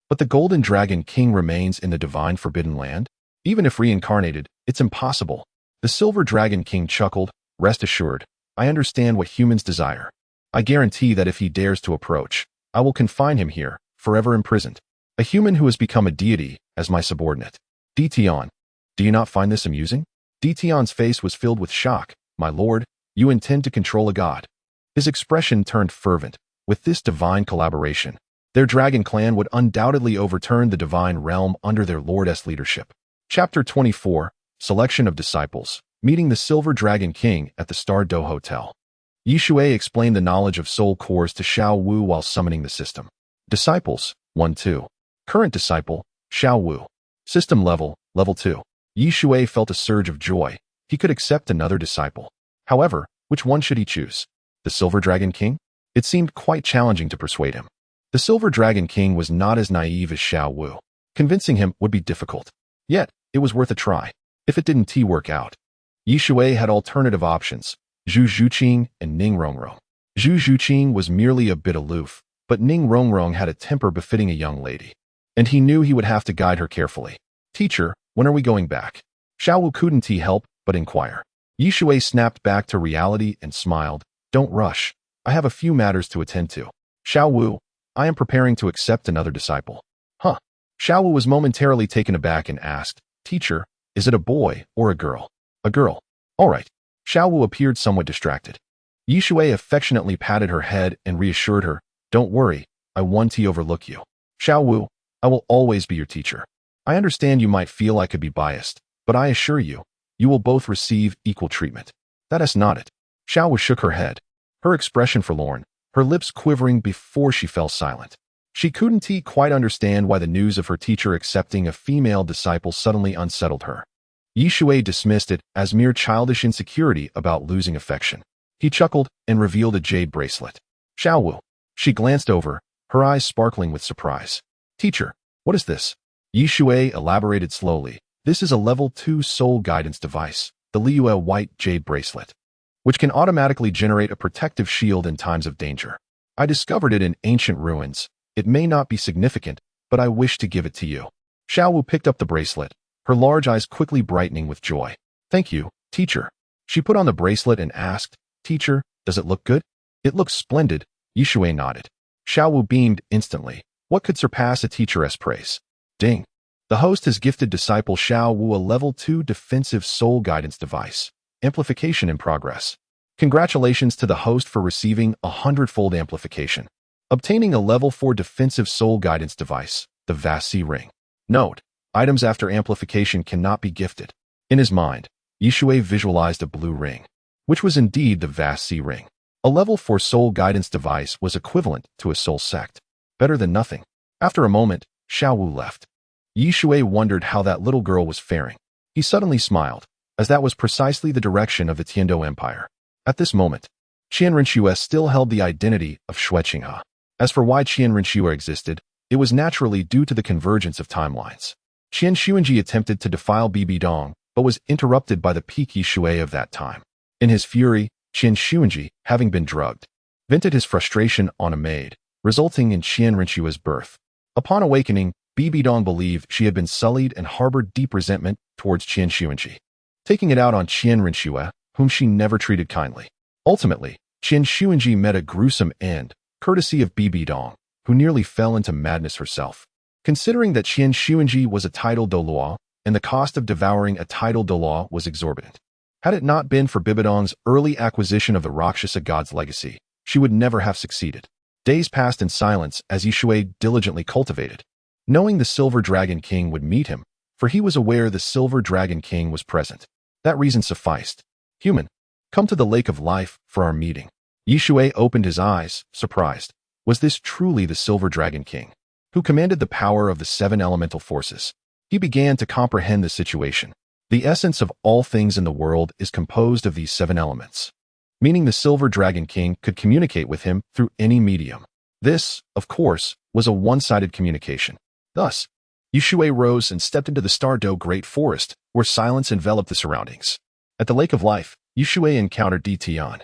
"But the Golden Dragon King remains in the divine forbidden land? Even if reincarnated, it's impossible." The Silver Dragon King chuckled. "Rest assured, I understand what humans desire. I guarantee that if he dares to approach, I will confine him here, forever imprisoned. A human who has become a deity as my subordinate." "Tian, do you not find this amusing?" Tian's face was filled with shock. "My lord, you intend to control a god." His expression turned fervent. With this divine collaboration, their dragon clan would undoubtedly overturn the divine realm under their lord's leadership. Chapter 24, Selection of Disciples. Meeting the Silver Dragon King at the Star Do Hotel. Shui explained the knowledge of soul cores to Xiao Wu while summoning the system. Disciples, 1-2. Current disciple, Xiao Wu. System level, level 2. Shui felt a surge of joy. He could accept another disciple. However, which one should he choose? The Silver Dragon King? It seemed quite challenging to persuade him. The Silver Dragon King was not as naive as Xiao Wu. Convincing him would be difficult. Yet, it was worth a try. If it didn't work out. Shui had alternative options, Zhu Zhuqing and Ning Rongrong. Zhu Zhuqing was merely a bit aloof, but Ning Rongrong had a temper befitting a young lady. And he knew he would have to guide her carefully. "Teacher, when are we going back?" Xiao Wu couldn't help but inquire. Shui snapped back to reality and smiled. "Don't rush. I have a few matters to attend to." "Xiao Wu, I am preparing to accept another disciple." "Huh?" Xiao Wu was momentarily taken aback and asked, "Teacher, is it a boy or a girl?" "A girl." "All right." Xiao Wu appeared somewhat distracted. Shui affectionately patted her head and reassured her, "Don't worry, I won't overlook you. Xiao Wu, I will always be your teacher. I understand you might feel I could be biased, but I assure you, you will both receive equal treatment." "That is not it." Xiao Wu shook her head, her expression forlorn, her lips quivering before she fell silent. She couldn't quite understand why the news of her teacher accepting a female disciple suddenly unsettled her. Shui dismissed it as mere childish insecurity about losing affection. He chuckled and revealed a jade bracelet. "Xiao Wu." She glanced over, her eyes sparkling with surprise. "Teacher, what is this?" Shui elaborated slowly. "This is a level 2 soul guidance device, the Liu white jade bracelet, which can automatically generate a protective shield in times of danger. I discovered it in ancient ruins. It may not be significant, but I wish to give it to you." Xiao Wu picked up the bracelet, her large eyes quickly brightening with joy. "Thank you, teacher." She put on the bracelet and asked, "Teacher, does it look good?" "It looks splendid." Shui nodded. Xiao Wu beamed instantly. What could surpass a teacher's praise? Ding. The host has gifted disciple Xiao Wu a level 2 defensive soul guidance device. Amplification in progress. Congratulations to the host for receiving 100-fold amplification. Obtaining a level 4 defensive soul guidance device, the Vast Sea Ring. Note: items after amplification cannot be gifted. In his mind, Shui visualized a blue ring, which was indeed the Vast Sea Ring. A level 4 soul guidance device was equivalent to a soul sect. Better than nothing. After a moment, Xiao Wu left. Shui wondered how that little girl was faring. He suddenly smiled, as that was precisely the direction of the Tiando Empire. At this moment, Qian Rinxue still held the identity of Shueqinghe. As for why Qian Rinxue existed, it was naturally due to the convergence of timelines. Qian Xuanji attempted to defile Bibi Dong, but was interrupted by the peaky Shui of that time. In his fury, Qian Xuanji, having been drugged, vented his frustration on a maid, resulting in Qian Renshua's birth. Upon awakening, Bibi Dong believed she had been sullied and harbored deep resentment towards Qian Xuanji, taking it out on Qian Renshua, whom she never treated kindly. Ultimately, Qian Xuanji met a gruesome end, courtesy of Bibi Dong, who nearly fell into madness herself. Considering that Qian Xuanji was a titled Douluo, and the cost of devouring a titled Douluo was exorbitant. Had it not been for Bibi Dong's early acquisition of the Rakshasa God's legacy, she would never have succeeded. Days passed in silence as Shui diligently cultivated, knowing the Silver Dragon King would meet him, for he was aware the Silver Dragon King was present. That reason sufficed. Human, come to the Lake of Life for our meeting. Shui opened his eyes, surprised. Was this truly the Silver Dragon King, who commanded the power of the 7 elemental forces? He began to comprehend the situation. The essence of all things in the world is composed of these 7 elements, meaning the Silver Dragon King could communicate with him through any medium. This, of course, was a one-sided communication. Thus, Shui rose and stepped into the Stardow Great Forest, where silence enveloped the surroundings. At the Lake of Life, Shui encountered Tian,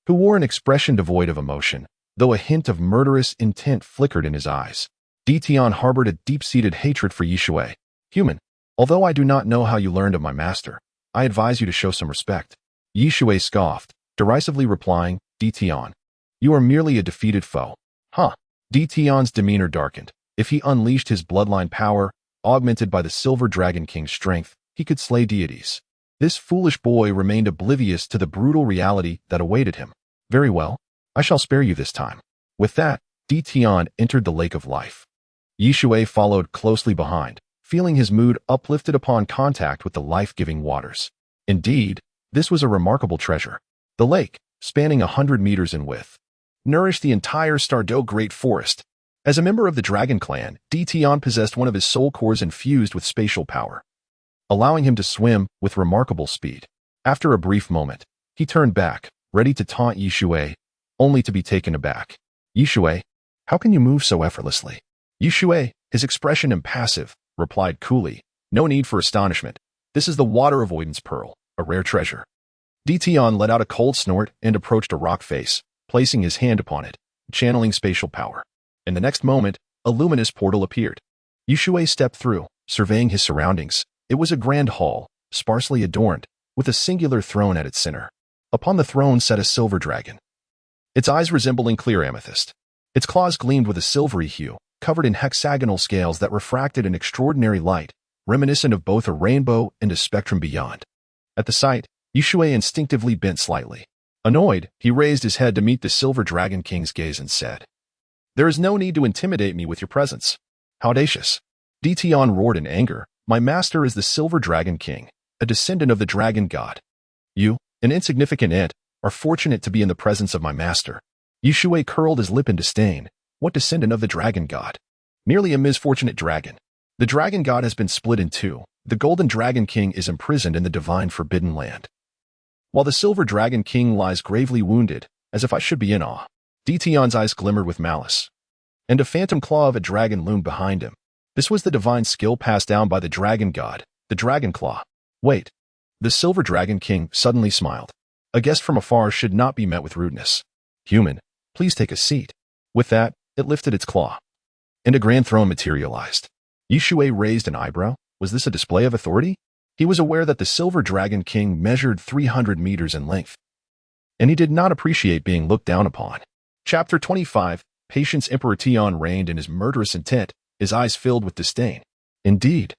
who wore an expression devoid of emotion, though a hint of murderous intent flickered in his eyes. Tian harbored a deep-seated hatred for Shui. Human, although I do not know how you learned of my master, I advise you to show some respect. Shui scoffed, derisively replying, Tian, you are merely a defeated foe. Huh. Tian's demeanor darkened. If he unleashed his bloodline power, augmented by the Silver Dragon King's strength, he could slay deities. This foolish boy remained oblivious to the brutal reality that awaited him. Very well, I shall spare you this time. With that, Tian entered the Lake of Life. Shui followed closely behind, feeling his mood uplifted upon contact with the life-giving waters. Indeed, this was a remarkable treasure. The lake, spanning 100 meters in width, nourished the entire Stardow Great Forest. As a member of the Dragon Clan, Tian possessed one of his soul cores infused with spatial power, allowing him to swim with remarkable speed. After a brief moment, he turned back, ready to taunt Shui, only to be taken aback. Shui, how can you move so effortlessly? Shui, his expression impassive, replied coolly, no need for astonishment. This is the water avoidance pearl, a rare treasure. Tian let out a cold snort and approached a rock face, placing his hand upon it, channeling spatial power. In the next moment, a luminous portal appeared. Shui stepped through, surveying his surroundings. It was a grand hall, sparsely adorned, with a singular throne at its center. Upon the throne sat a silver dragon, its eyes resembling clear amethyst. Its claws gleamed with a silvery hue, covered in hexagonal scales that refracted an extraordinary light, reminiscent of both a rainbow and a spectrum beyond. At the sight, Shui instinctively bent slightly. Annoyed, he raised his head to meet the Silver Dragon King's gaze and said, there is no need to intimidate me with your presence. How audacious. Tian roared in anger. My master is the Silver Dragon King, a descendant of the Dragon God. You, an insignificant ant, are fortunate to be in the presence of my master. Shui curled his lip in disdain. What descendant of the Dragon God? Merely a misfortunate dragon. The Dragon God has been split in two. The Golden Dragon King is imprisoned in the divine Forbidden Land, while the Silver Dragon King lies gravely wounded, as if I should be in awe. Tian's eyes glimmered with malice, and a phantom claw of a dragon loomed behind him. This was the divine skill passed down by the Dragon God, the Dragon Claw. Wait. The Silver Dragon King suddenly smiled. A guest from afar should not be met with rudeness. Human, please take a seat. With that, it lifted its claw, and a grand throne materialized. Shui raised an eyebrow. Was this a display of authority? He was aware that the Silver Dragon King measured 300 meters in length, and he did not appreciate being looked down upon. Chapter 25, Patience. Emperor Tian reigned in his murderous intent, his eyes filled with disdain. Indeed,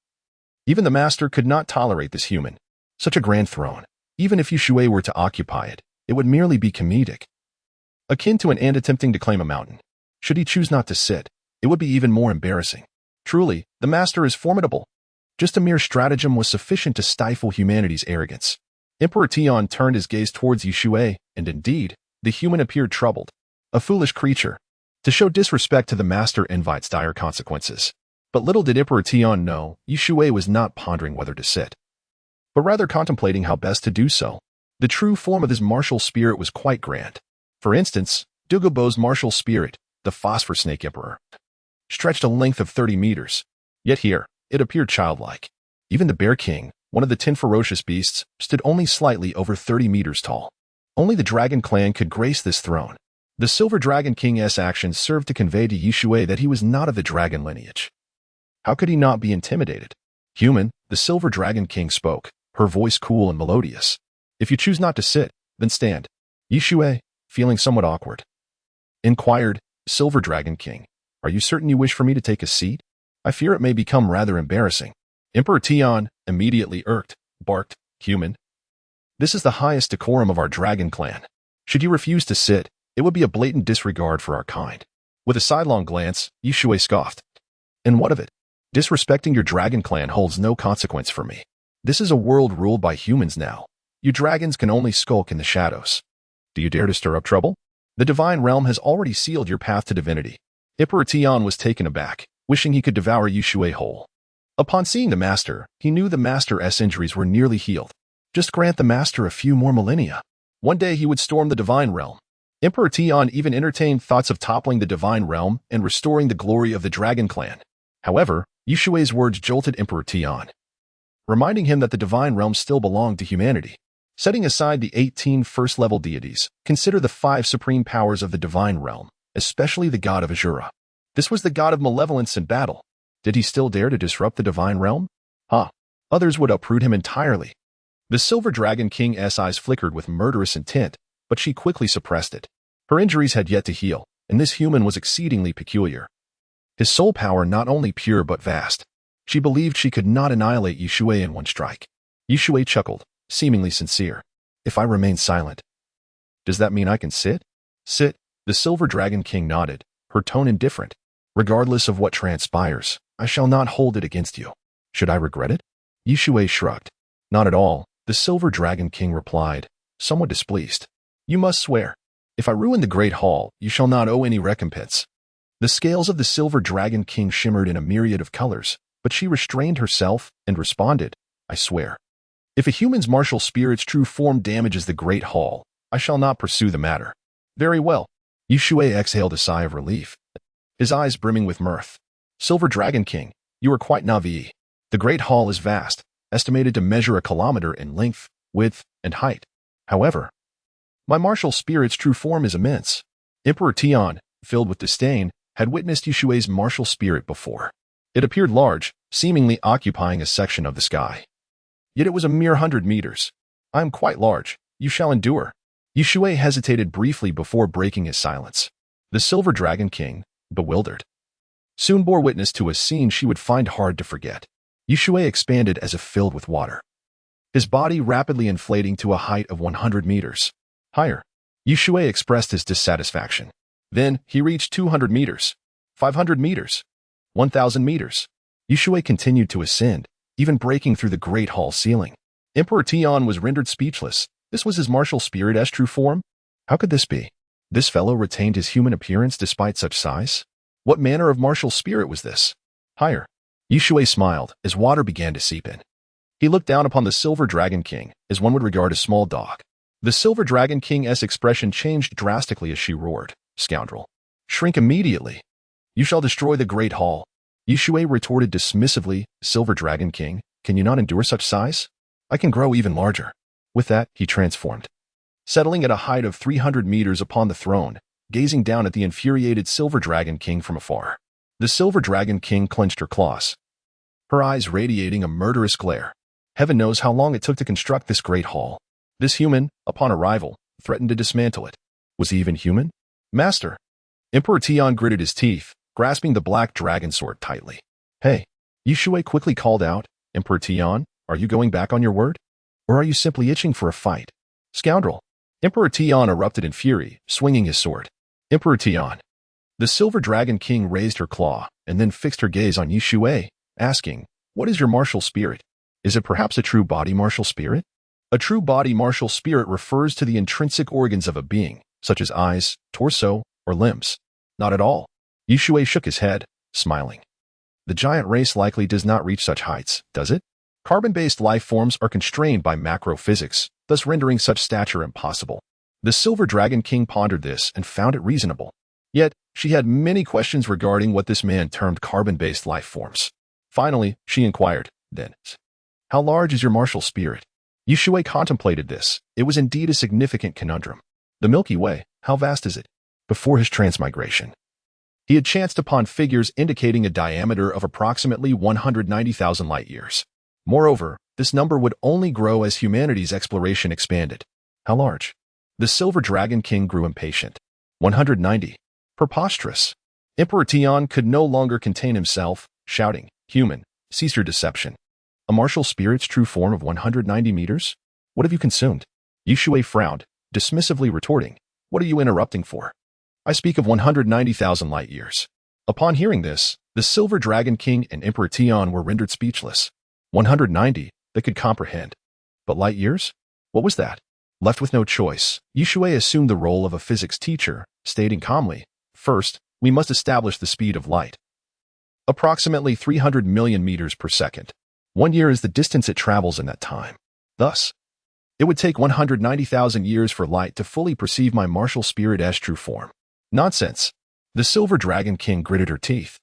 even the master could not tolerate this human. Such a grand throne, even if Shui were to occupy it, it would merely be comedic, akin to an ant attempting to claim a mountain. Should he choose not to sit, it would be even more embarrassing. Truly, the master is formidable. Just a mere stratagem was sufficient to stifle humanity's arrogance. Emperor Tian turned his gaze towards Shui, and indeed, the human appeared troubled. A foolish creature. To show disrespect to the master invites dire consequences. But little did Emperor Tian know, Shui was not pondering whether to sit, but rather contemplating how best to do so. The true form of his martial spirit was quite grand. For instance, Dugobo's martial spirit, the Phosphor Snake Emperor, stretched a length of 30 meters. Yet here, it appeared childlike. Even the Bear King, one of the 10 ferocious beasts, stood only slightly over 30 meters tall. Only the Dragon Clan could grace this throne. The Silver Dragon King's actions served to convey to Shui that he was not of the dragon lineage. How could he not be intimidated? Human, the Silver Dragon King spoke, her voice cool and melodious. If you choose not to sit, then stand. Shui, feeling somewhat awkward, inquired, Silver Dragon King, are you certain you wish for me to take a seat? I fear it may become rather embarrassing. Emperor Tian, immediately irked, barked, human. This is the highest decorum of our dragon clan. Should you refuse to sit, it would be a blatant disregard for our kind. With a sidelong glance, Shui scoffed. And what of it? Disrespecting your dragon clan holds no consequence for me. This is a world ruled by humans now. You dragons can only skulk in the shadows. Do you dare to stir up trouble? The divine realm has already sealed your path to divinity. Emperor Tian was taken aback, wishing he could devour Shui whole. Upon seeing the master, he knew the master's injuries were nearly healed. Just grant the master a few more millennia. One day he would storm the divine realm. Emperor Tian even entertained thoughts of toppling the divine realm and restoring the glory of the dragon clan. However, Shui's words jolted Emperor Tian, reminding him that the divine realm still belonged to humanity. Setting aside the 18 first-level deities, consider the 5 supreme powers of the divine realm, especially the god of Azura. This was the god of malevolence and battle. Did he still dare to disrupt the divine realm? Others would uproot him entirely. The Silver Dragon King's eyes flickered with murderous intent, but she quickly suppressed it. Her injuries had yet to heal, and this human was exceedingly peculiar. His soul power not only pure but vast. She believed she could not annihilate Shui in one strike. Shui chuckled, seemingly sincere. If I remain silent, does that mean I can sit? Sit, the Silver Dragon King nodded, her tone indifferent. Regardless of what transpires, I shall not hold it against you. Should I regret it? Shui shrugged. Not at all, the Silver Dragon King replied, somewhat displeased. You must swear. If I ruin the Great Hall, you shall not owe any recompense. The scales of the Silver Dragon King shimmered in a myriad of colors, but she restrained herself and responded, I swear. If a human's martial spirit's true form damages the Great Hall, I shall not pursue the matter. Very well. Shui exhaled a sigh of relief, his eyes brimming with mirth. Silver Dragon King, you are quite naive. The Great Hall is vast, estimated to measure a kilometer in length, width, and height. However, my martial spirit's true form is immense. Emperor Tian, filled with disdain, had witnessed Shui's martial spirit before. It appeared large, seemingly occupying a section of the sky. Yet it was a mere 100 meters. I am quite large. You shall endure. Shui hesitated briefly before breaking his silence. The Silver Dragon King, bewildered, soon bore witness to a scene she would find hard to forget. Shui expanded as if filled with water, his body rapidly inflating to a height of 100 meters. Higher. Shui expressed his dissatisfaction. Then he reached 200 meters, 500 meters, 1,000 meters. Shui continued to ascend, even breaking through the Great Hall ceiling. Emperor Tian was rendered speechless. This was his martial spirit's true form? How could this be? This fellow retained his human appearance despite such size? What manner of martial spirit was this? Higher. Shui smiled as water began to seep in. He looked down upon the Silver Dragon King as one would regard a small dog. The Silver Dragon King's expression changed drastically as she roared, Scoundrel! Shrink immediately! You shall destroy the Great Hall. Shui retorted dismissively, Silver Dragon King, can you not endure such size? I can grow even larger. With that, he transformed, settling at a height of 300 meters upon the throne, gazing down at the infuriated Silver Dragon King from afar. The Silver Dragon King clenched her claws, her eyes radiating a murderous glare. Heaven knows how long it took to construct this Great Hall. This human, upon arrival, threatened to dismantle it. Was he even human? Master! Emperor Tian gritted his teeth, grasping the black dragon sword tightly. Hey! Shui quickly called out, Emperor Tian, are you going back on your word? Or are you simply itching for a fight? Scoundrel! Emperor Tian erupted in fury, swinging his sword. Emperor Tian! The Silver Dragon King raised her claw and then fixed her gaze on Shui, asking, what is your martial spirit? Is it perhaps a true body martial spirit? A true body martial spirit refers to the intrinsic organs of a being, such as eyes, torso, or limbs. Not at all. Shui shook his head, smiling. The giant race likely does not reach such heights, does it? Carbon-based life forms are constrained by macrophysics, thus rendering such stature impossible. The Silver Dragon King pondered this and found it reasonable. Yet, she had many questions regarding what this man termed carbon-based life forms. Finally, she inquired, then, How large is your martial spirit? Shui contemplated this. It was indeed a significant conundrum. The Milky Way, how vast is it? Before his transmigration, he had chanced upon figures indicating a diameter of approximately 190,000 light-years. Moreover, this number would only grow as humanity's exploration expanded. How large? The Silver Dragon King grew impatient. 190. Preposterous. Emperor Tian could no longer contain himself, shouting, "Human, cease your deception. A martial spirit's true form of 190 meters? What have you consumed?" Shui frowned, dismissively retorting, "What are you interrupting for? I speak of 190,000 light-years." Upon hearing this, the Silver Dragon King and Emperor Tian were rendered speechless. 190, they could comprehend. But light-years? What was that? Left with no choice, Shui assumed the role of a physics teacher, stating calmly, "First, we must establish the speed of light. Approximately 300 million meters per second. 1 year is the distance it travels in that time. Thus, it would take 190,000 years for light to fully perceive my martial spirit as true form." Nonsense. The Silver Dragon King gritted her teeth,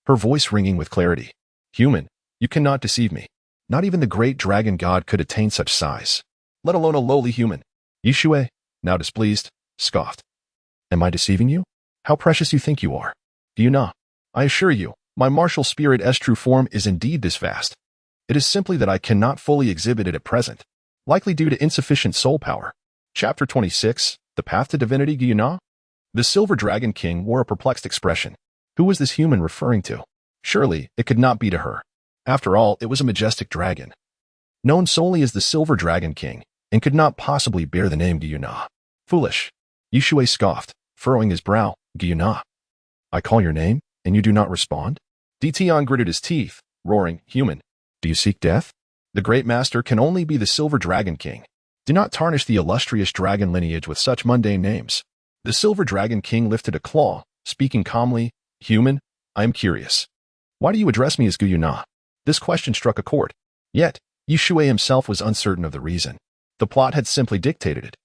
her voice ringing with clarity. "Human, you cannot deceive me. Not even the great dragon god could attain such size, let alone a lowly human." Shui, now displeased, scoffed. "Am I deceiving you? How precious you think you are. Do you not? I assure you, my martial spirit as true form is indeed this vast. It is simply that I cannot fully exhibit it at present, likely due to insufficient soul power." Chapter 26, The Path to Divinity. Guyana? The Silver Dragon King wore a perplexed expression. Who was this human referring to? Surely, it could not be to her. After all, it was a majestic dragon, known solely as the Silver Dragon King, and could not possibly bear the name Guyana. "Foolish." Shui scoffed, furrowing his brow. "Guyana? I call your name, and you do not respond?" Tian gritted his teeth, roaring, "Human, do you seek death? The great master can only be the Silver Dragon King. Do not tarnish the illustrious dragon lineage with such mundane names." The Silver Dragon King lifted a claw, speaking calmly, "Human, I am curious. Why do you address me as Guyana?" This question struck a chord. Yet, Shui himself was uncertain of the reason. The plot had simply dictated it.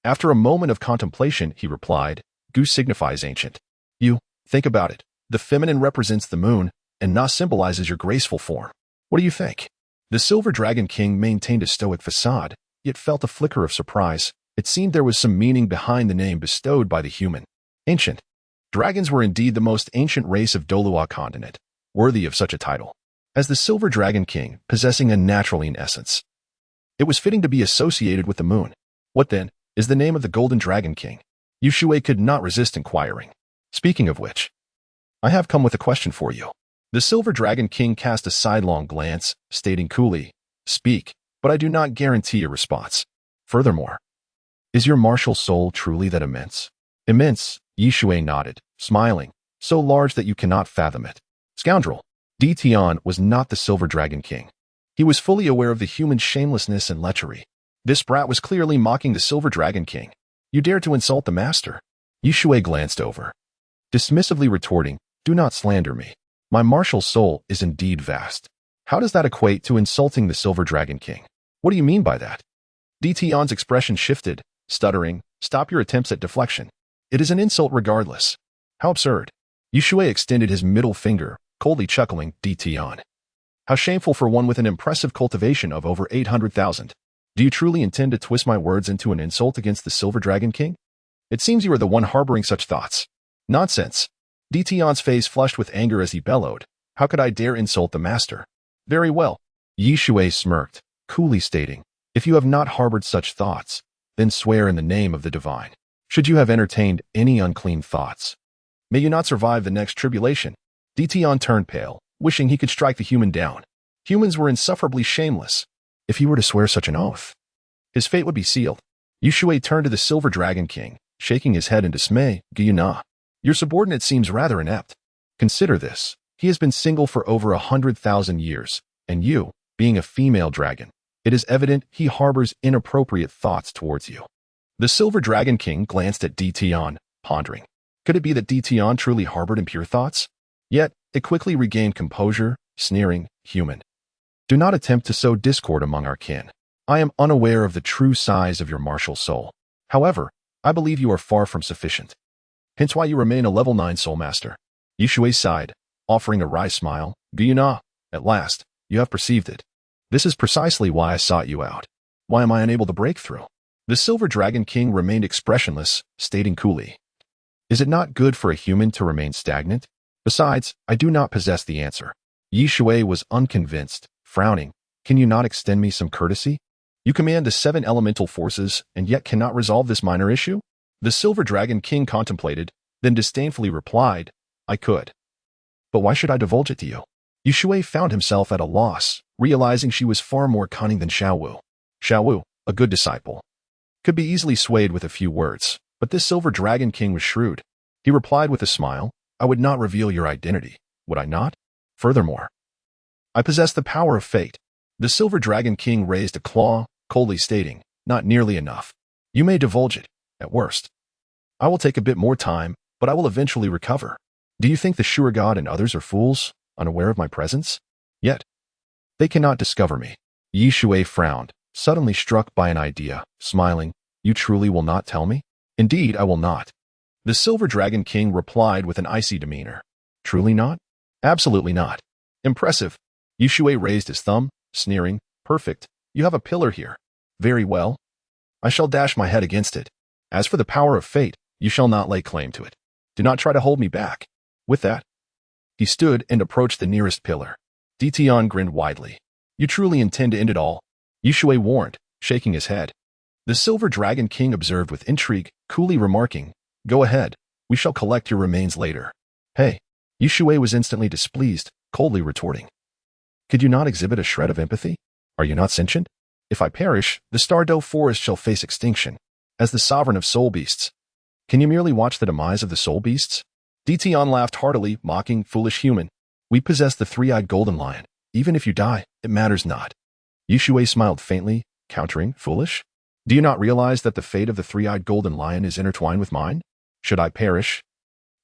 After a moment of contemplation, he replied, "Gu signifies ancient. You, think about it. The feminine represents the moon, and Na symbolizes your graceful form. What do you think?" The Silver Dragon King maintained a stoic facade, yet felt a flicker of surprise. It seemed there was some meaning behind the name bestowed by the human. Ancient. Dragons were indeed the most ancient race of Douluo Continent, worthy of such a title. As the Silver Dragon King, possessing a naturaline essence, it was fitting to be associated with the moon. What, then, is the name of the Golden Dragon King? Shui could not resist inquiring. "Speaking of which, I have come with a question for you." The Silver Dragon King cast a sidelong glance, stating coolly, "Speak, but I do not guarantee a response. Furthermore, is your martial soul truly that immense?" "Immense," Shui nodded, smiling, "so large that you cannot fathom it." "Scoundrel." Tian was not the Silver Dragon King. He was fully aware of the human shamelessness and lechery. This brat was clearly mocking the Silver Dragon King. "You dare to insult the master?" Shui glanced over, dismissively retorting, "Do not slander me. My martial soul is indeed vast. How does that equate to insulting the Silver Dragon King? What do you mean by that?" Tian's expression shifted, stuttering, "Stop your attempts at deflection. It is an insult regardless." "How absurd." Shui extended his middle finger, coldly chuckling, "Tian. How shameful for one with an impressive cultivation of over 800,000. Do you truly intend to twist my words into an insult against the Silver Dragon King? It seems you are the one harboring such thoughts." "Nonsense." Tian's face flushed with anger as he bellowed, "How could I dare insult the master?" "Very well." Shui smirked, coolly stating, "If you have not harbored such thoughts, then swear in the name of the divine. Should you have entertained any unclean thoughts, may you not survive the next tribulation." Tian turned pale, wishing he could strike the human down. Humans were insufferably shameless. If he were to swear such an oath, his fate would be sealed. Shui turned to the Silver Dragon King, shaking his head in dismay. "Guyana, your subordinate seems rather inept. Consider this. He has been single for over 100,000 years, and you, being a female dragon, it is evident he harbors inappropriate thoughts towards you." The Silver Dragon King glanced at Tian, pondering. Could it be that Tian truly harbored impure thoughts? Yet, it quickly regained composure, sneering, "Human, do not attempt to sow discord among our kin. I am unaware of the true size of your martial soul. However, I believe you are far from sufficient. Hence why you remain a level 9 soul master." Shui sighed, offering a wry smile. "Guyana, at last, you have perceived it. This is precisely why I sought you out. Why am I unable to break through? The Silver Dragon King remained expressionless, stating coolly, "Is it not good for a human to remain stagnant? Besides, I do not possess the answer." Shui was unconvinced, frowning. "Can you not extend me some courtesy? You command the 7 elemental forces and yet cannot resolve this minor issue?" The Silver Dragon King contemplated, then disdainfully replied, "I could. But why should I divulge it to you?" Shui found himself at a loss, realizing she was far more cunning than Xiao Wu. Xiao Wu, a good disciple, could be easily swayed with a few words, but this Silver Dragon King was shrewd. He replied with a smile, "I would not reveal your identity, would I not? Furthermore, I possess the power of fate." The Silver Dragon King raised a claw, coldly stating, "Not nearly enough. You may divulge it, at worst. I will take a bit more time, but I will eventually recover. Do you think the Shui God and others are fools, unaware of my presence? Yet, they cannot discover me." Shui frowned, suddenly struck by an idea, smiling, "You truly will not tell me?" "Indeed, I will not." The Silver Dragon King replied with an icy demeanor. "Truly not?" "Absolutely not." "Impressive." Shui raised his thumb, sneering, "Perfect. You have a pillar here. Very well. I shall dash my head against it. As for the power of fate, you shall not lay claim to it. Do not try to hold me back." With that, he stood and approached the nearest pillar. Tian grinned widely. "You truly intend to end it all?" Shui warned, shaking his head. The Silver Dragon King observed with intrigue, coolly remarking, "Go ahead. We shall collect your remains later." "Hey." Shui was instantly displeased, coldly retorting, "Could you not exhibit a shred of empathy? Are you not sentient? If I perish, the Stardow Forest shall face extinction. As the sovereign of soul beasts, can you merely watch the demise of the soul beasts?" Tian laughed heartily, mocking, "Foolish human. We possess the 3-eyed golden lion. Even if you die, it matters not." Shui smiled faintly, countering, "Foolish? Do you not realize that the fate of the 3-eyed golden lion is intertwined with mine? Should I perish,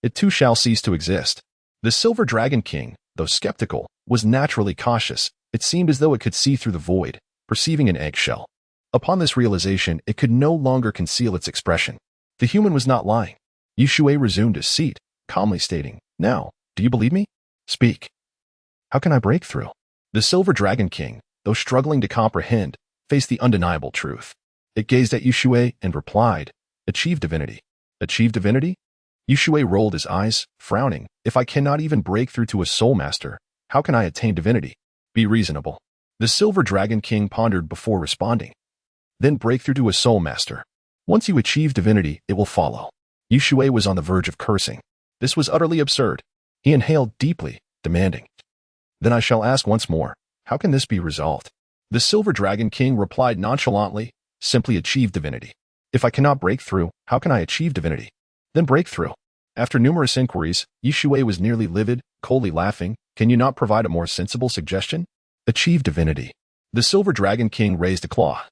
it too shall cease to exist." The Silver Dragon King, though skeptical, was naturally cautious. It seemed as though it could see through the void, perceiving an eggshell. Upon this realization, it could no longer conceal its expression. The human was not lying. Shui resumed his seat, calmly stating, "Now, do you believe me? Speak. How can I break through?" The Silver Dragon King, though struggling to comprehend, faced the undeniable truth. It gazed at Shui and replied, "Achieve divinity." "Achieve divinity?" Shui rolled his eyes, frowning. "If I cannot even break through to a soul master, how can I attain divinity? Be reasonable." The Silver Dragon King pondered before responding. "Then break through to a soul master. Once you achieve divinity, it will follow." Shui was on the verge of cursing. This was utterly absurd. He inhaled deeply, demanding, "Then I shall ask once more, how can this be resolved?" The Silver Dragon King replied nonchalantly, "Simply achieve divinity." "If I cannot break through, how can I achieve divinity?" "Then break through." After numerous inquiries, Shui was nearly livid, coldly laughing. "Can you not provide a more sensible suggestion?" "Achieve divinity." The Silver Dragon King raised a claw,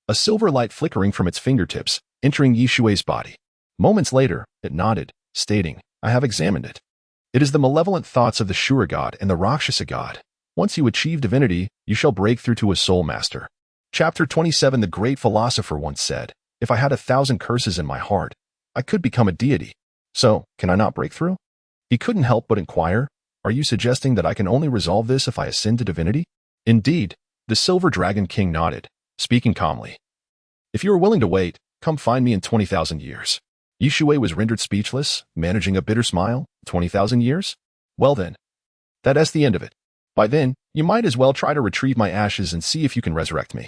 a silver light flickering from its fingertips, entering Shui's body. Moments later, it nodded, stating, "I have examined it. It is the malevolent thoughts of the Shui God and the Rakshasa God. Once you achieve divinity, you shall break through to a soul master." Chapter 27. The great philosopher once said, "If I had 1,000 curses in my heart, I could become a deity. So, can I not break through?" He couldn't help but inquire, "Are you suggesting that I can only resolve this if I ascend to divinity?" "Indeed." The Silver Dragon King nodded, speaking calmly. "If you are willing to wait, come find me in 20,000 years." Shui was rendered speechless, managing a bitter smile. 20,000 years? Well then, that's the end of it. By then, you might as well try to retrieve my ashes and see if you can resurrect me.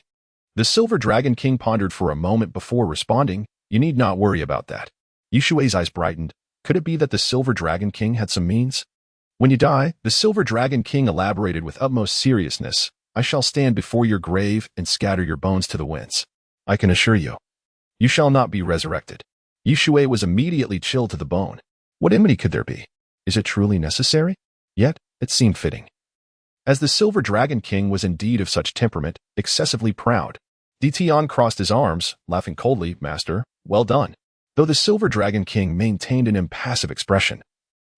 The Silver Dragon King pondered for a moment before responding, "You need not worry about that." Shui's eyes brightened. Could it be that the Silver Dragon King had some means? "When you die," the Silver Dragon King elaborated with utmost seriousness, "I shall stand before your grave and scatter your bones to the winds. I can assure you, you shall not be resurrected." Shui was immediately chilled to the bone. What enmity could there be? Is it truly necessary? Yet, it seemed fitting. As the Silver Dragon King was indeed of such temperament, excessively proud, Tian crossed his arms, laughing coldly, "Master, well done." Though the Silver Dragon King maintained an impassive expression,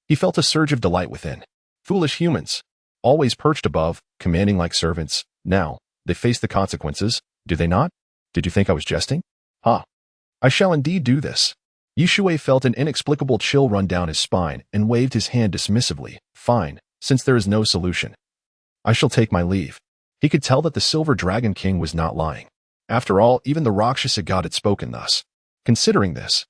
he felt a surge of delight within. Foolish humans, always perched above, commanding like servants, now, they face the consequences, do they not? Did you think I was jesting? Ha! I shall indeed do this. Shui felt an inexplicable chill run down his spine and waved his hand dismissively. "Fine, since there is no solution. I shall take my leave." He could tell that the Silver Dragon King was not lying. After all, even the Rakshasa God had spoken thus. Considering this,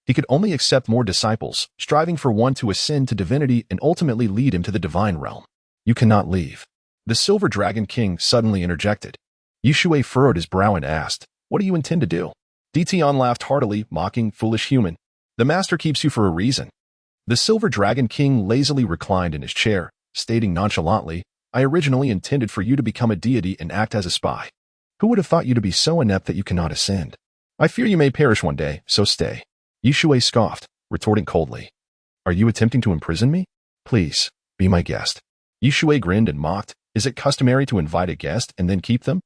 he could only accept more disciples, striving for one to ascend to divinity and ultimately lead him to the divine realm. You cannot leave. The Silver Dragon King suddenly interjected. Shui furrowed his brow and asked, "What do you intend to do?" Tian laughed heartily, mocking, "Foolish human. The master keeps you for a reason." The Silver Dragon King lazily reclined in his chair, stating nonchalantly, "I originally intended for you to become a deity and act as a spy. Who would have thought you to be so inept that you cannot ascend? I fear you may perish one day, so stay." Shui scoffed, retorting coldly, "Are you attempting to imprison me? Please, be my guest." Shui grinned and mocked, "Is it customary to invite a guest and then keep them?"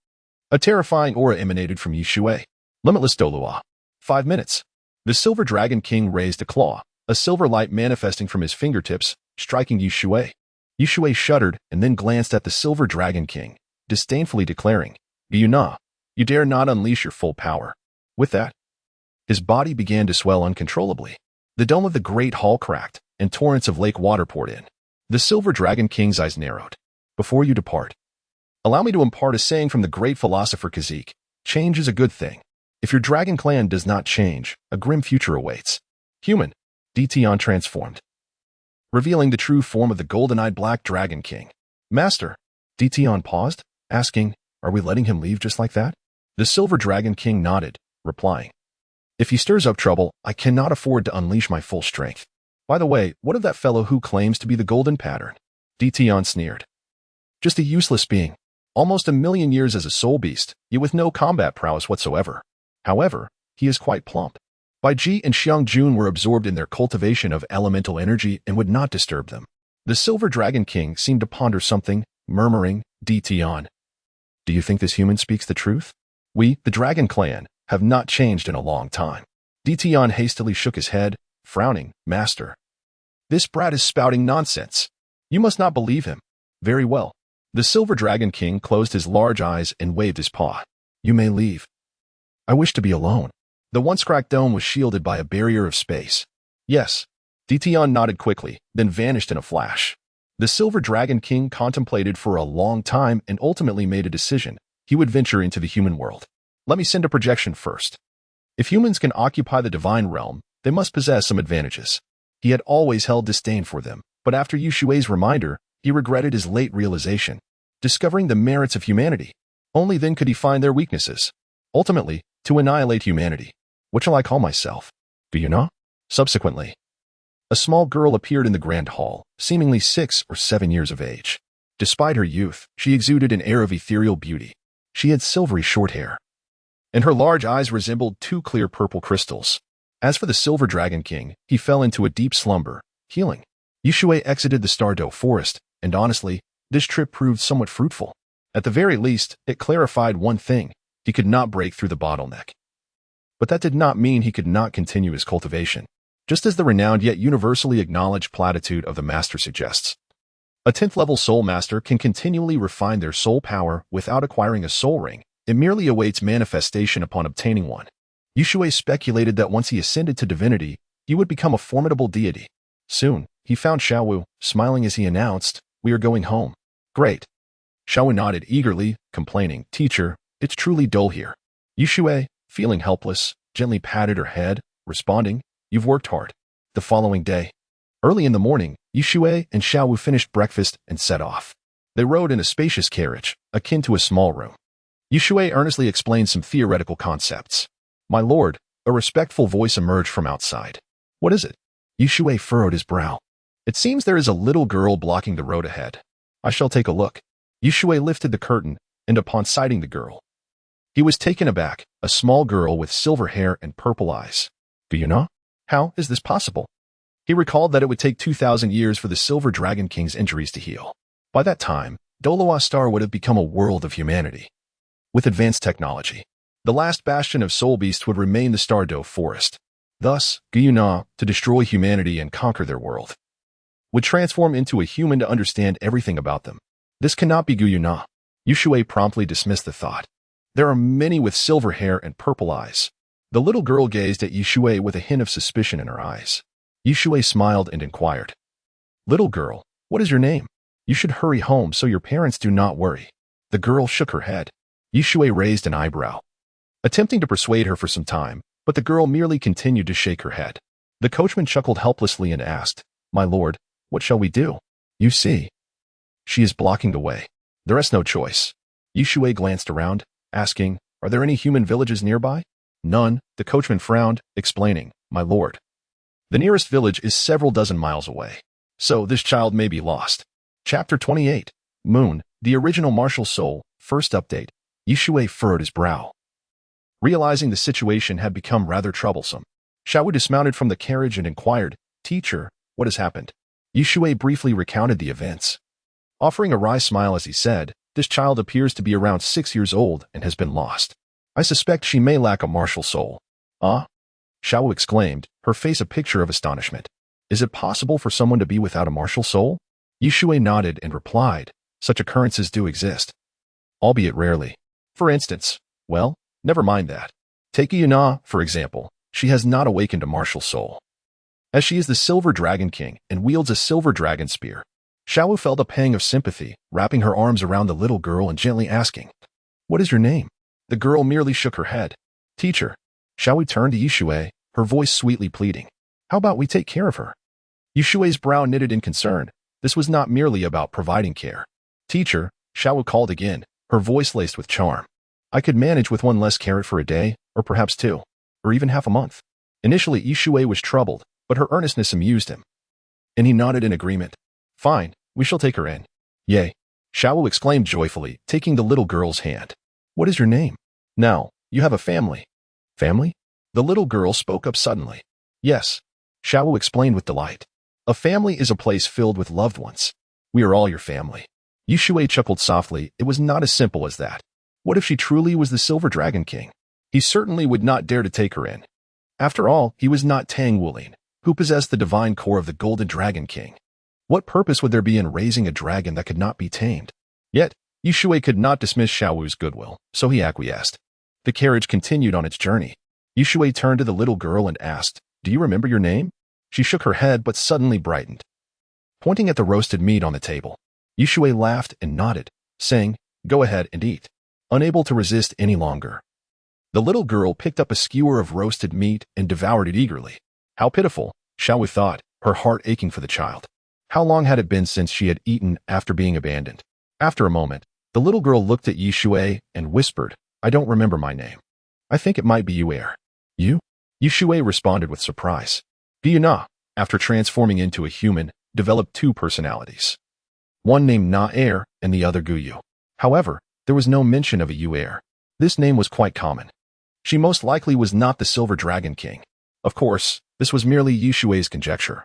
A terrifying aura emanated from Shui. Limitless Douluo. 5 minutes. The Silver Dragon King raised a claw, a silver light manifesting from his fingertips, striking Shui. Shui shuddered and then glanced at the Silver Dragon King, disdainfully declaring, "You dare not unleash your full power." With that, his body began to swell uncontrollably. The dome of the great hall cracked, and torrents of lake water poured in. The Silver Dragon King's eyes narrowed. "Before you depart, allow me to impart a saying from the great philosopher Kazik. Change is a good thing. If your dragon clan does not change, a grim future awaits." Human. Tian transformed, revealing the true form of the golden-eyed Black Dragon King. "Master." Tian paused, asking, "Are we letting him leave just like that?" The Silver Dragon King nodded, replying, "If he stirs up trouble, I cannot afford to unleash my full strength. By the way, what of that fellow who claims to be the Golden Pattern?" Tian sneered. "Just a useless being. Almost 1,000,000 years as a soul beast, yet with no combat prowess whatsoever. However, he is quite plump. Bai Ji and Xiang Jun were absorbed in their cultivation of elemental energy and would not disturb them." The Silver Dragon King seemed to ponder something, murmuring, "Tian, do you think this human speaks the truth? We, the Dragon Clan, have not changed in a long time." Tian hastily shook his head, frowning, "Master, this brat is spouting nonsense. You must not believe him." "Very well." The Silver Dragon King closed his large eyes and waved his paw. "You may leave. I wish to be alone." The once cracked dome was shielded by a barrier of space. "Yes." Tian nodded quickly, then vanished in a flash. The Silver Dragon King contemplated for a long time and ultimately made a decision. He would venture into the human world. "Let me send a projection first. If humans can occupy the divine realm, they must possess some advantages." He had always held disdain for them, but after Shui's reminder, he regretted his late realization. Discovering the merits of humanity, only then could he find their weaknesses. Ultimately, to annihilate humanity. What shall I call myself? Do you know? Subsequently, a small girl appeared in the grand hall, seemingly 6 or 7 years of age. Despite her youth, she exuded an air of ethereal beauty. She had silvery short hair, and her large eyes resembled 2 clear purple crystals. As for the Silver Dragon King, he fell into a deep slumber, healing. Shui exited the Douluo forest, and honestly, this trip proved somewhat fruitful. At the very least, it clarified one thing: he could not break through the bottleneck. But that did not mean he could not continue his cultivation, just as the renowned yet universally acknowledged platitude of the master suggests. A 10th-level soul master can continually refine their soul power without acquiring a soul ring. It merely awaits manifestation upon obtaining one. Shui speculated that once he ascended to divinity, he would become a formidable deity. Soon, he found Xiao Wu, smiling as he announced, "We are going home." "Great." Xiao Wu nodded eagerly, complaining, "Teacher, it's truly dull here." Shui, feeling helpless, gently patted her head, responding, "You've worked hard." The following day, early in the morning, Shui and Xiao Wu finished breakfast and set off. They rode in a spacious carriage, akin to a small room. Shui earnestly explained some theoretical concepts. "My lord," a respectful voice emerged from outside. "What is it?" Shui furrowed his brow. "It seems there is a little girl blocking the road ahead. I shall take a look." Shui lifted the curtain, and upon sighting the girl, he was taken aback, a small girl with silver hair and purple eyes. "Do you know? How is this possible?" He recalled that it would take 2,000 years for the Silver Dragon King's injuries to heal. By that time, Douluo Star would have become a world of humanity. With advanced technology, the last bastion of soul beasts would remain the Douluo forest. Thus, Guyuna, to destroy humanity and conquer their world, would transform into a human to understand everything about them. This cannot be Guyuna. Shui promptly dismissed the thought. There are many with silver hair and purple eyes. The little girl gazed at Shui with a hint of suspicion in her eyes. Shui smiled and inquired, "Little girl, what is your name? You should hurry home so your parents do not worry." The girl shook her head. Shui raised an eyebrow, attempting to persuade her for some time, but the girl merely continued to shake her head. The coachman chuckled helplessly and asked, "My lord, what shall we do? You see, she is blocking the way. There is no choice." Shui glanced around, asking, "Are there any human villages nearby?" "None," the coachman frowned, explaining, "My lord, the nearest village is several dozen miles away, so this child may be lost." Chapter 28. Moon, the original martial soul, first update. Shui furrowed his brow, realizing the situation had become rather troublesome. Xiaowu dismounted from the carriage and inquired, "Teacher, what has happened?" Shui briefly recounted the events, offering a wry smile as he said, "This child appears to be around 6 years old and has been lost. I suspect she may lack a martial soul." "Ah?" Xiaowu exclaimed, her face a picture of astonishment. "Is it possible for someone to be without a martial soul?" Shui nodded and replied, "Such occurrences do exist, albeit rarely. For instance, well, never mind that. Take Yuna, for example. She has not awakened a martial soul, as she is the Silver Dragon King and wields a silver dragon spear." Xiaowu felt a pang of sympathy, wrapping her arms around the little girl and gently asking, "What is your name?" The girl merely shook her head. "Teacher." Xiaowu turned to Shui, her voice sweetly pleading, "How about we take care of her?" Shui's brow knitted in concern. This was not merely about providing care. "Teacher," Xiaowu called again, her voice laced with charm, "I could manage with one less carrot for a day, or perhaps 2, or even half a month." Initially, Shui was troubled, but her earnestness amused him, and he nodded in agreement. "Fine, we shall take her in." "Yay!" Xiaowu exclaimed joyfully, taking the little girl's hand. "What is your name?" "Now, you have a family." "Family?" The little girl spoke up suddenly. "Yes," Xiaowu explained with delight. "A family is a place filled with loved ones. We are all your family." Shui chuckled softly. It was not as simple as that. What if she truly was the Silver Dragon King? He certainly would not dare to take her in. After all, he was not Tang Wuling, who possessed the divine core of the Golden Dragon King. What purpose would there be in raising a dragon that could not be tamed? Yet, Shui could not dismiss Xiaowu's goodwill, so he acquiesced. The carriage continued on its journey. Shui turned to the little girl and asked, "Do you remember your name?" She shook her head but suddenly brightened, pointing at the roasted meat on the table. Shui laughed and nodded, saying, "Go ahead and eat." Unable to resist any longer, the little girl picked up a skewer of roasted meat and devoured it eagerly. How pitiful, Xiaowu thought, her heart aching for the child. How long had it been since she had eaten after being abandoned? After a moment, the little girl looked at Shui and whispered, "I don't remember my name. I think it might be Yuer." "You?" Shui responded with surprise. Yuna, after transforming into a human, developed 2 personalities. One named Na-Er and the other Guyu. However, there was no mention of a Yuer. This name was quite common. She most likely was not the Silver Dragon King. Of course, this was merely Shui's conjecture.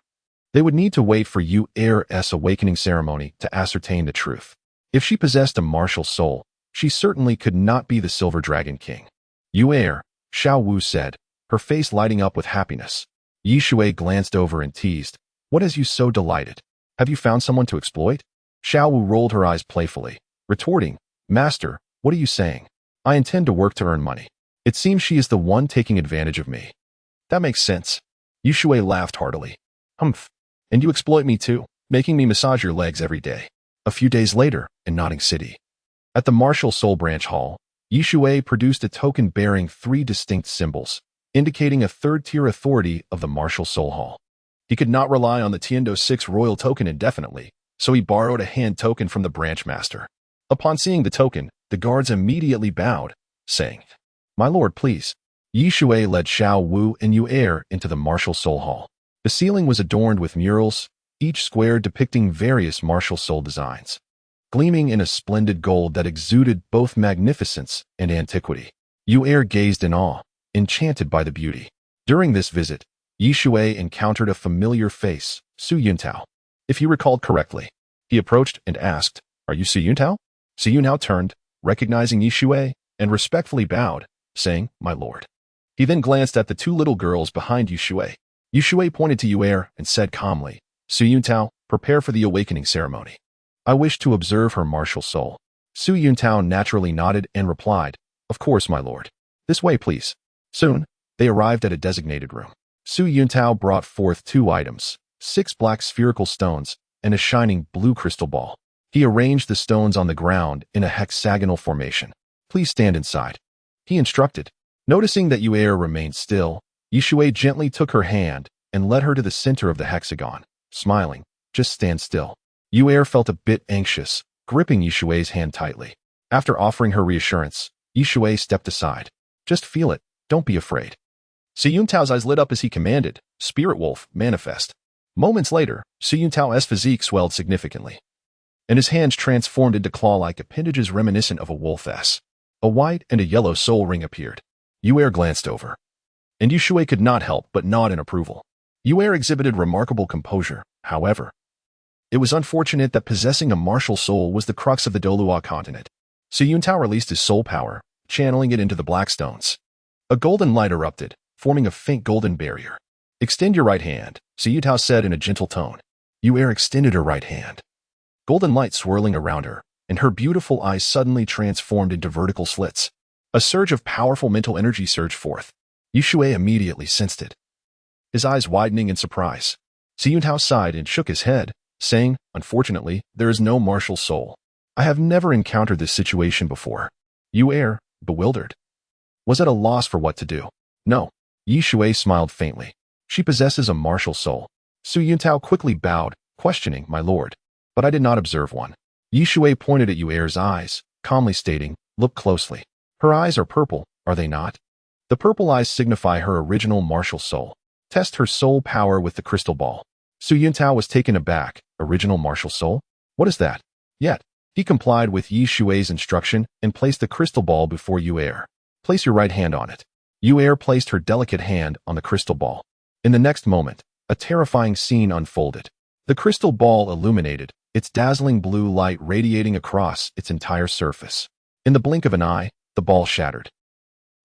They would need to wait for Yuer's awakening ceremony to ascertain the truth. If she possessed a martial soul, she certainly could not be the Silver Dragon King. "Yuer," Xiao Wu said, her face lighting up with happiness. Shui glanced over and teased, "What has you so delighted? Have you found someone to exploit?" Xiao Wu rolled her eyes playfully, retorting, "Master, what are you saying? I intend to work to earn money. It seems she is the one taking advantage of me." "That makes sense." Shui laughed heartily. "Humph. And you exploit me too, making me massage your legs every day." A few days later, in Nodding City, at the Martial Soul Branch Hall, Shui produced a token bearing 3 distinct symbols, indicating a 3rd-tier authority of the Martial Soul Hall. He could not rely on the Tiendo 6 royal token indefinitely, so he borrowed a hand token from the branch master. Upon seeing the token, the guards immediately bowed, saying, "My lord, please." Shui led Xiao Wu and Yuer into the Martial Soul Hall. The ceiling was adorned with murals, each square depicting various martial soul designs, gleaming in a splendid gold that exuded both magnificence and antiquity. Yuer gazed in awe, enchanted by the beauty. During this visit, Shui encountered a familiar face, Su Yuntao. If he recalled correctly, he approached and asked, "Are you Su Yuntao?" Su Yuntao turned, recognizing Shui, and respectfully bowed, saying, "My lord." He then glanced at the 2 little girls behind Shui. Shui pointed to Yuer and said calmly, "Su Yuntao, prepare for the awakening ceremony. I wish to observe her martial soul." Su Yuntao naturally nodded and replied, "Of course, my lord. This way, please." Soon, they arrived at a designated room. Su Yuntao brought forth 2 items, 6 black spherical stones, and a shining blue crystal ball. He arranged the stones on the ground in a hexagonal formation. Please stand inside, he instructed. Noticing that Yue remained still, Shui gently took her hand and led her to the center of the hexagon, smiling. Just stand still. Yue felt a bit anxious, gripping Shui's hand tightly. After offering her reassurance, Shui stepped aside. Just feel it, don't be afraid. Suyuntao's eyes lit up as he commanded, Spirit Wolf, manifest. Moments later, Suyuntao's physique swelled significantly, and his hands transformed into claw-like appendages reminiscent of a wolf's. A white and a yellow soul ring appeared. Yue glanced over, and Shui could not help but nod in approval. Yue exhibited remarkable composure, however. It was unfortunate that possessing a martial soul was the crux of the Douluo Continent. Suyuntao released his soul power, channeling it into the black stones. A golden light erupted, forming a faint golden barrier. Extend your right hand, Suyuntao said in a gentle tone. Yue extended her right hand. Golden light swirling around her, and her beautiful eyes suddenly transformed into vertical slits. A surge of powerful mental energy surged forth. Shui immediately sensed it, his eyes widening in surprise. Suyuntao sighed and shook his head, saying, Unfortunately, there is no martial soul. I have never encountered this situation before. Yue, bewildered, was at a loss for what to do. No. Shui smiled faintly. She possesses a martial soul. Suyuntao quickly bowed, questioning, My lord. But I did not observe one. Shui pointed at Yue's eyes, calmly stating, Look closely. Her eyes are purple, are they not? The purple eyes signify her original martial soul. Test her soul power with the crystal ball. Suyuntao was taken aback. Original martial soul? What is that? Yet, he complied with Shui's instruction and placed the crystal ball before Yue. Place your right hand on it. Yue placed her delicate hand on the crystal ball. In the next moment, a terrifying scene unfolded. The crystal ball illuminated, its dazzling blue light radiating across its entire surface. In the blink of an eye, the ball shattered.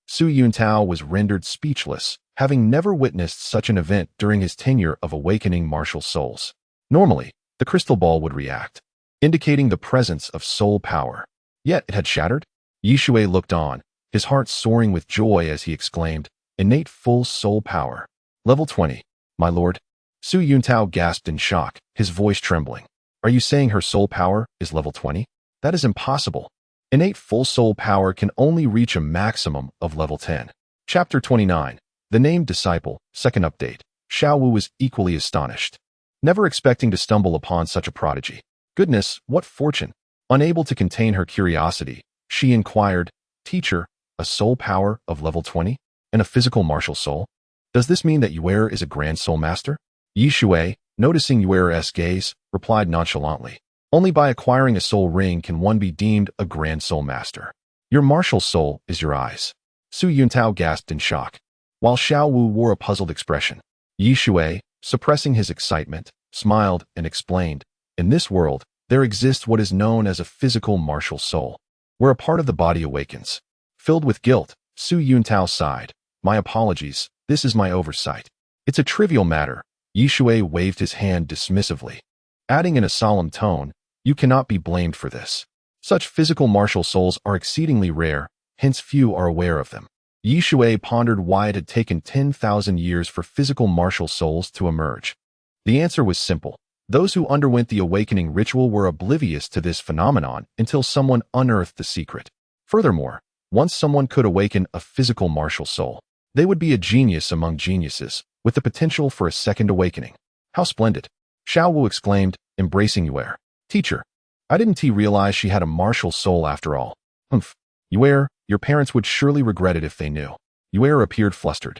Suyuntao was rendered speechless, having never witnessed such an event during his tenure of awakening martial souls. Normally, the crystal ball would react, indicating the presence of soul power. Yet it had shattered? Shui looked on, his heart soaring with joy as he exclaimed, Innate full soul power. Level 20. My lord. Suyuntao gasped in shock, his voice trembling. Are you saying her soul power is level 20? That is impossible. Innate full soul power can only reach a maximum of level 10. Chapter 29. The name Disciple, second update. Xiao Wu was equally astonished, never expecting to stumble upon such a prodigy. Goodness, what fortune! Unable to contain her curiosity, she inquired, Teacher, a soul power of level 20? And a physical martial soul? Does this mean that Yue is a grand soul master? Shui, noticing Yue's gaze, replied nonchalantly. Only by acquiring a soul ring can one be deemed a grand soul master. Your martial soul is your eyes. Suyuntao gasped in shock, while Xiao Wu wore a puzzled expression. Shui, suppressing his excitement, smiled and explained, In this world, there exists what is known as a physical martial soul, where a part of the body awakens. Filled with guilt, Suyuntao sighed. My apologies, this is my oversight. It's a trivial matter. Shui waved his hand dismissively, adding in a solemn tone, You cannot be blamed for this. Such physical martial souls are exceedingly rare, hence few are aware of them. Shui pondered why it had taken 10,000 years for physical martial souls to emerge. The answer was simple. Those who underwent the awakening ritual were oblivious to this phenomenon until someone unearthed the secret. Furthermore, once someone could awaken a physical martial soul, they would be a genius among geniuses, with the potential for a second awakening. How splendid! Xiao Wu exclaimed, embracing Yue. Teacher, I didn't realize she had a martial soul after all. Humph. Yue, your parents would surely regret it if they knew. Yue appeared flustered.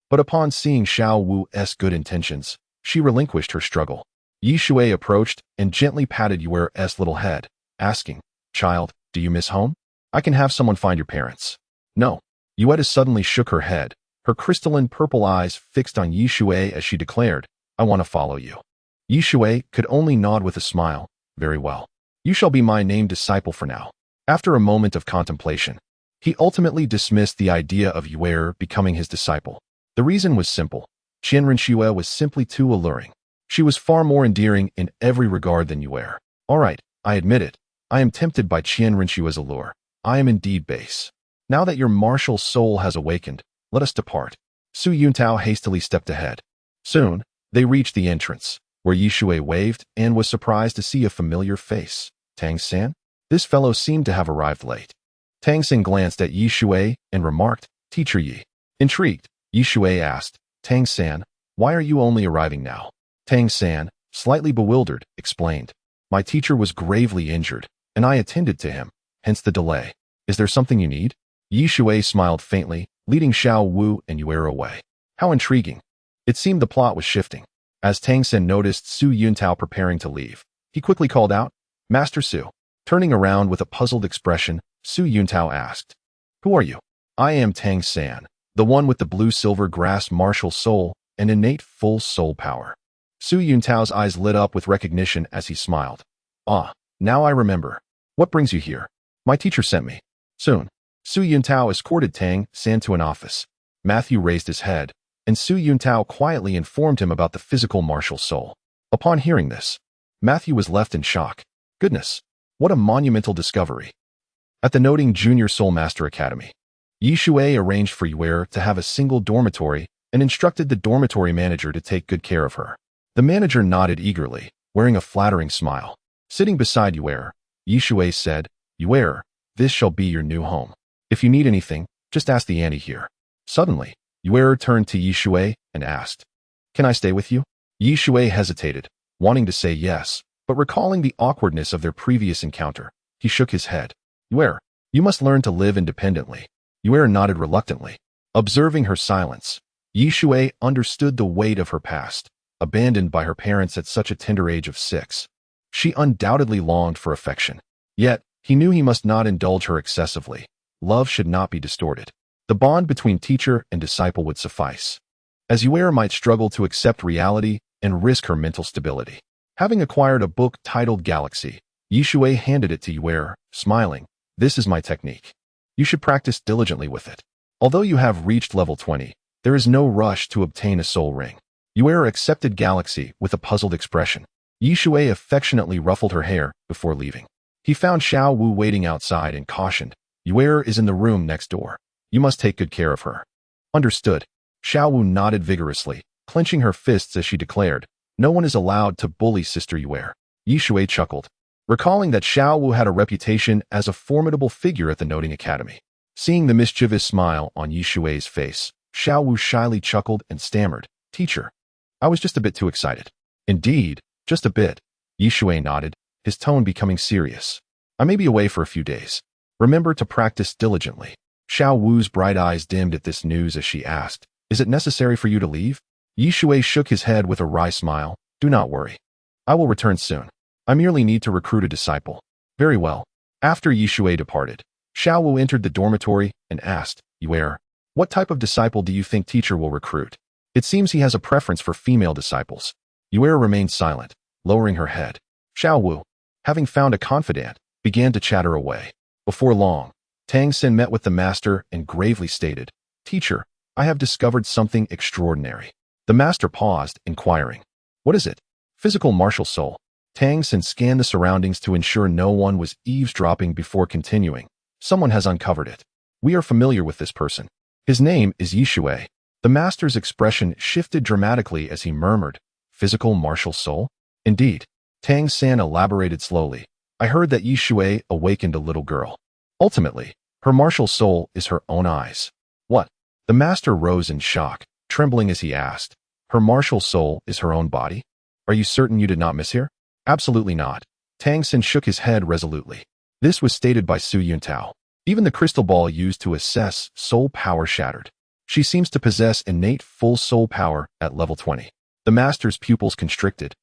But upon seeing Xiao Wu's good intentions, she relinquished her struggle. Shui approached and gently patted Yue's little head, asking, Child, do you miss home? I can have someone find your parents. No. Yue suddenly shook her head, her crystalline purple eyes fixed on Shui as she declared, I want to follow you. Shui could only nod with a smile. Very well. You shall be my named disciple for now. After a moment of contemplation, he ultimately dismissed the idea of Yue becoming his disciple. The reason was simple. Qianren was simply too alluring. She was far more endearing in every regard than Yue. All right, I admit it. I am tempted by Qianren's allure. I am indeed base. Now that your martial soul has awakened, let us depart. Suyuntao hastily stepped ahead. Soon, they reached the entrance, where Shui waved and was surprised to see a familiar face. Tang San? This fellow seemed to have arrived late. Tang San glanced at Yi Shui and remarked, Teacher Yi. Intrigued, Yi Shui asked, Tang San, why are you only arriving now? Tang San, slightly bewildered, explained. My teacher was gravely injured, and I attended to him, hence the delay. Is there something you need? Yi Shui smiled faintly, leading Xiao Wu and Yuer away. How intriguing. It seemed the plot was shifting. As Tang San noticed Su Yuntao preparing to leave, he quickly called out, Master Su. Turning around with a puzzled expression, Su Yuntao asked, Who are you? I am Tang San, the one with the blue-silver grass martial soul and innate full soul power. Su Yuntao's eyes lit up with recognition as he smiled. Ah, now I remember. What brings you here? My teacher sent me. Soon, Su Yuntao escorted Tang San to an office. Matthew raised his head, and Su Yuntao quietly informed him about the physical martial soul. Upon hearing this, Matthew was left in shock. Goodness, what a monumental discovery. At the noting Junior Soul Master Academy, Yi Shui arranged for Yuer to have a single dormitory and instructed the dormitory manager to take good care of her. The manager nodded eagerly, wearing a flattering smile. Sitting beside Yuer, Yi Shui said, Yuer, this shall be your new home. If you need anything, just ask the auntie here. Suddenly, Yuer turned to Yi Shui and asked, Can I stay with you? Yi Shui hesitated, wanting to say yes, but recalling the awkwardness of their previous encounter, he shook his head. Yuer, you must learn to live independently. Yuer nodded reluctantly. Observing her silence, Yi Shui understood the weight of her past, abandoned by her parents at such a tender age of 6. She undoubtedly longed for affection. Yet, he knew he must not indulge her excessively. Love should not be distorted. The bond between teacher and disciple would suffice. As Yuer might struggle to accept reality and risk her mental stability. Having acquired a book titled Galaxy, Yi Shui handed it to Yuer, smiling. This is my technique. You should practice diligently with it. Although you have reached level 20, there is no rush to obtain a soul ring. Yuer accepted Galaxy with a puzzled expression. Yi Shui affectionately ruffled her hair before leaving. He found Xiao Wu waiting outside and cautioned, Yuer is in the room next door. You must take good care of her. Understood. Xiao Wu nodded vigorously, clenching her fists as she declared, No one is allowed to bully Sister Yuer. Yi Shui chuckled, recalling that Xiao Wu had a reputation as a formidable figure at the Noting Academy. Seeing the mischievous smile on Yi Shui's face, Xiao Wu shyly chuckled and stammered, Teacher, I was just a bit too excited. Indeed, just a bit. Yi Shui nodded, his tone becoming serious. I may be away for a few days. Remember to practice diligently. Xiao Wu's bright eyes dimmed at this news as she asked, Is it necessary for you to leave? Yi Shui shook his head with a wry smile. Do not worry. I will return soon. I merely need to recruit a disciple. Very well. After Yi Shui departed, Xiao Wu entered the dormitory and asked, Yuer, what type of disciple do you think teacher will recruit? It seems he has a preference for female disciples. Yuer remained silent, lowering her head. Xiao Wu, having found a confidant, began to chatter away. Before long, Tang San met with the master and gravely stated, Teacher, I have discovered something extraordinary. The master paused, inquiring, What is it? Physical martial soul. Tang San scanned the surroundings to ensure no one was eavesdropping before continuing. Someone has uncovered it. We are familiar with this person. His name is Yi Shui. The master's expression shifted dramatically as he murmured, Physical martial soul? Indeed. Tang San elaborated slowly. I heard that Yi Shui awakened a little girl. Ultimately, her martial soul is her own eyes. What? The master rose in shock, trembling as he asked, Her martial soul is her own body? Are you certain you did not mishear? Absolutely not. Tang San shook his head resolutely. This was stated by Su Yuntao. Even the crystal ball used to assess soul power shattered. She seems to possess innate full soul power at level 20. The master's pupils constricted,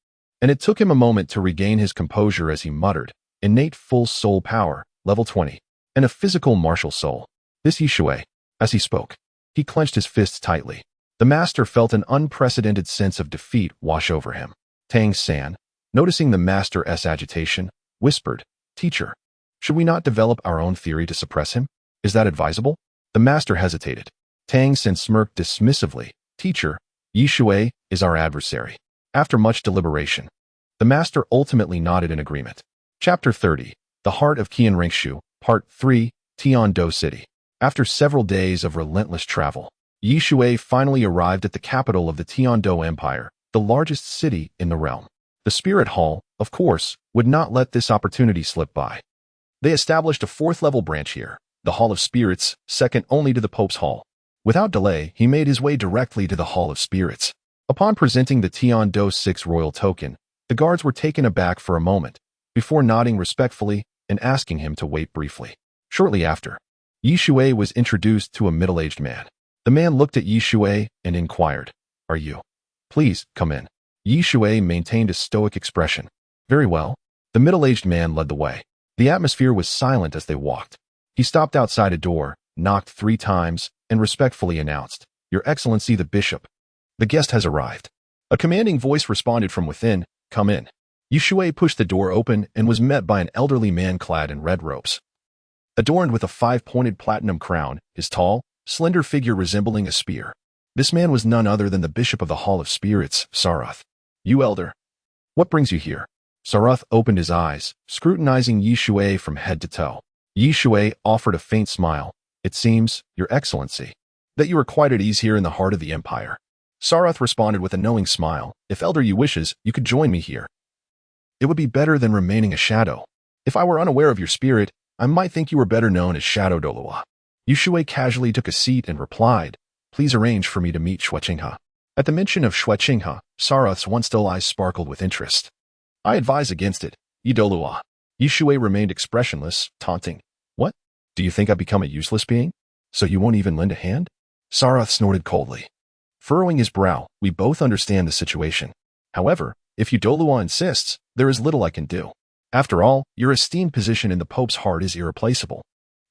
and it took him a moment to regain his composure as he muttered, Innate full soul power, level 20, and a physical martial soul. This Yi Shui. As he spoke, he clenched his fists tightly. The master felt an unprecedented sense of defeat wash over him. Tang San, noticing the master's agitation, whispered, Teacher, should we not develop our own theory to suppress him? Is that advisable? The master hesitated. Tang San smirked dismissively. Teacher, Yi Shui is our adversary. After much deliberation, the master ultimately nodded in agreement. Chapter 30, The Heart of Qianrengshu, Part 3, Tiando City. After several days of relentless travel, Yi Shui finally arrived at the capital of the Tiando Empire, the largest city in the realm. The Spirit Hall, of course, would not let this opportunity slip by. They established a fourth-level branch here, the Hall of Spirits, second only to the Pope's Hall. Without delay, he made his way directly to the Hall of Spirits. Upon presenting the Tian-Do 6 royal token, the guards were taken aback for a moment, before nodding respectfully and asking him to wait briefly. Shortly after, Shui was introduced to a middle-aged man. The man looked at Shui and inquired, "Are you? Please, come in." Shui maintained a stoic expression. Very well. The middle-aged man led the way. The atmosphere was silent as they walked. He stopped outside a door, knocked 3 times, and respectfully announced, "Your Excellency the Bishop. The guest has arrived." A commanding voice responded from within, "Come in." Shui pushed the door open and was met by an elderly man clad in red robes. Adorned with a 5-pointed platinum crown, his tall, slender figure resembling a spear. This man was none other than the Bishop of the Hall of Spirits, Sarath. "You elder. What brings you here?" Sarath opened his eyes, scrutinizing Shui from head to toe. Shui offered a faint smile. "It seems, Your Excellency, that you are quite at ease here in the heart of the Empire." Sarath responded with a knowing smile. "If elder you wishes, you could join me here. It would be better than remaining a shadow. If I were unaware of your spirit, I might think you were better known as Shadow Douluo." Shui casually took a seat and replied, "Please arrange for me to meet Shuqinghe." At the mention of Shuqinghe, Sarath's once-dull eyes sparkled with interest. "I advise against it, Douluo." Shui remained expressionless, taunting. "What? Do you think I've become a useless being? So you won't even lend a hand?" Sarath snorted coldly. Furrowing his brow, "We both understand the situation. However, if Douluo insists, there is little I can do. After all, your esteemed position in the Pope's heart is irreplaceable."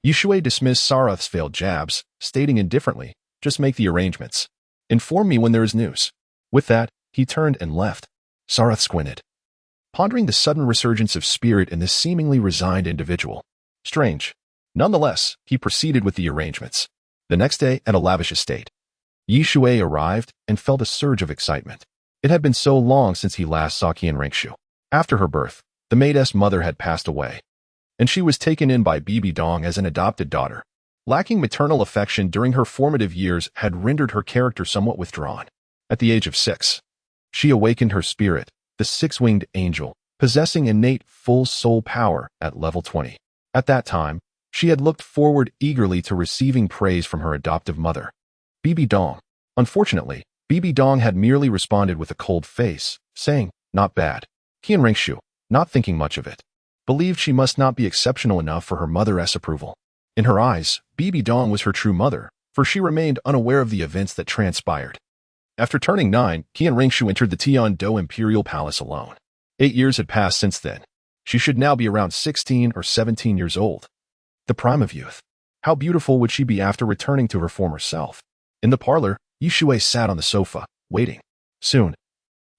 Shui dismissed Sarath's failed jabs, stating indifferently, "Just make the arrangements. Inform me when there is news." With that, he turned and left. Sarath squinted, pondering the sudden resurgence of spirit in this seemingly resigned individual. Strange. Nonetheless, he proceeded with the arrangements. The next day, at a lavish estate, Shui arrived and felt a surge of excitement. It had been so long since he last saw Qianrengshu. After her birth, the maid's mother had passed away, and she was taken in by Bibi Dong as an adopted daughter. Lacking maternal affection during her formative years had rendered her character somewhat withdrawn. At the age of 6, she awakened her spirit, the 6-winged angel, possessing innate full soul power at level 20. At that time, she had looked forward eagerly to receiving praise from her adoptive mother, Bibi Dong. Unfortunately, Bibi Dong had merely responded with a cold face, saying, "Not bad." Qianrengshu, not thinking much of it, believed she must not be exceptional enough for her mother's approval. In her eyes, Bibi Dong was her true mother, for she remained unaware of the events that transpired. After turning 9, Qianrengshu entered the Tian-Do Imperial Palace alone. 8 years had passed since then. She should now be around 16 or 17 years old. The prime of youth. How beautiful would she be after returning to her former self? In the parlor, Shui sat on the sofa, waiting. Soon,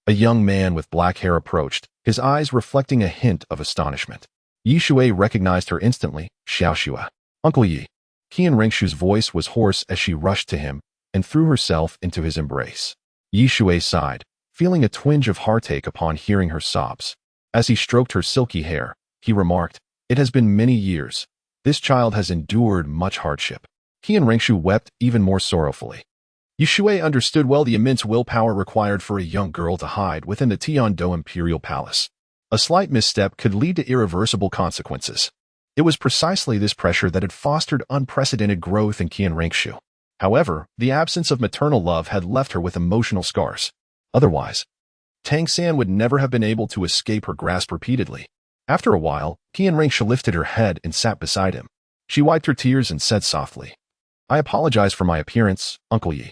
a young man with black hair approached, his eyes reflecting a hint of astonishment. Shui recognized her instantly. "Xiaowu. Uncle Yi." Qianrengshu's voice was hoarse as she rushed to him and threw herself into his embrace. Shui sighed, feeling a twinge of heartache upon hearing her sobs. As he stroked her silky hair, he remarked, "It has been many years. This child has endured much hardship." Qianrengshu wept even more sorrowfully. Shui understood well the immense willpower required for a young girl to hide within the Tian-Do Imperial Palace. A slight misstep could lead to irreversible consequences. It was precisely this pressure that had fostered unprecedented growth in Qianrengshu. However, the absence of maternal love had left her with emotional scars. Otherwise, Tang San would never have been able to escape her grasp repeatedly. After a while, Qianrengshu lifted her head and sat beside him. She wiped her tears and said softly, "I apologize for my appearance, Uncle Yi."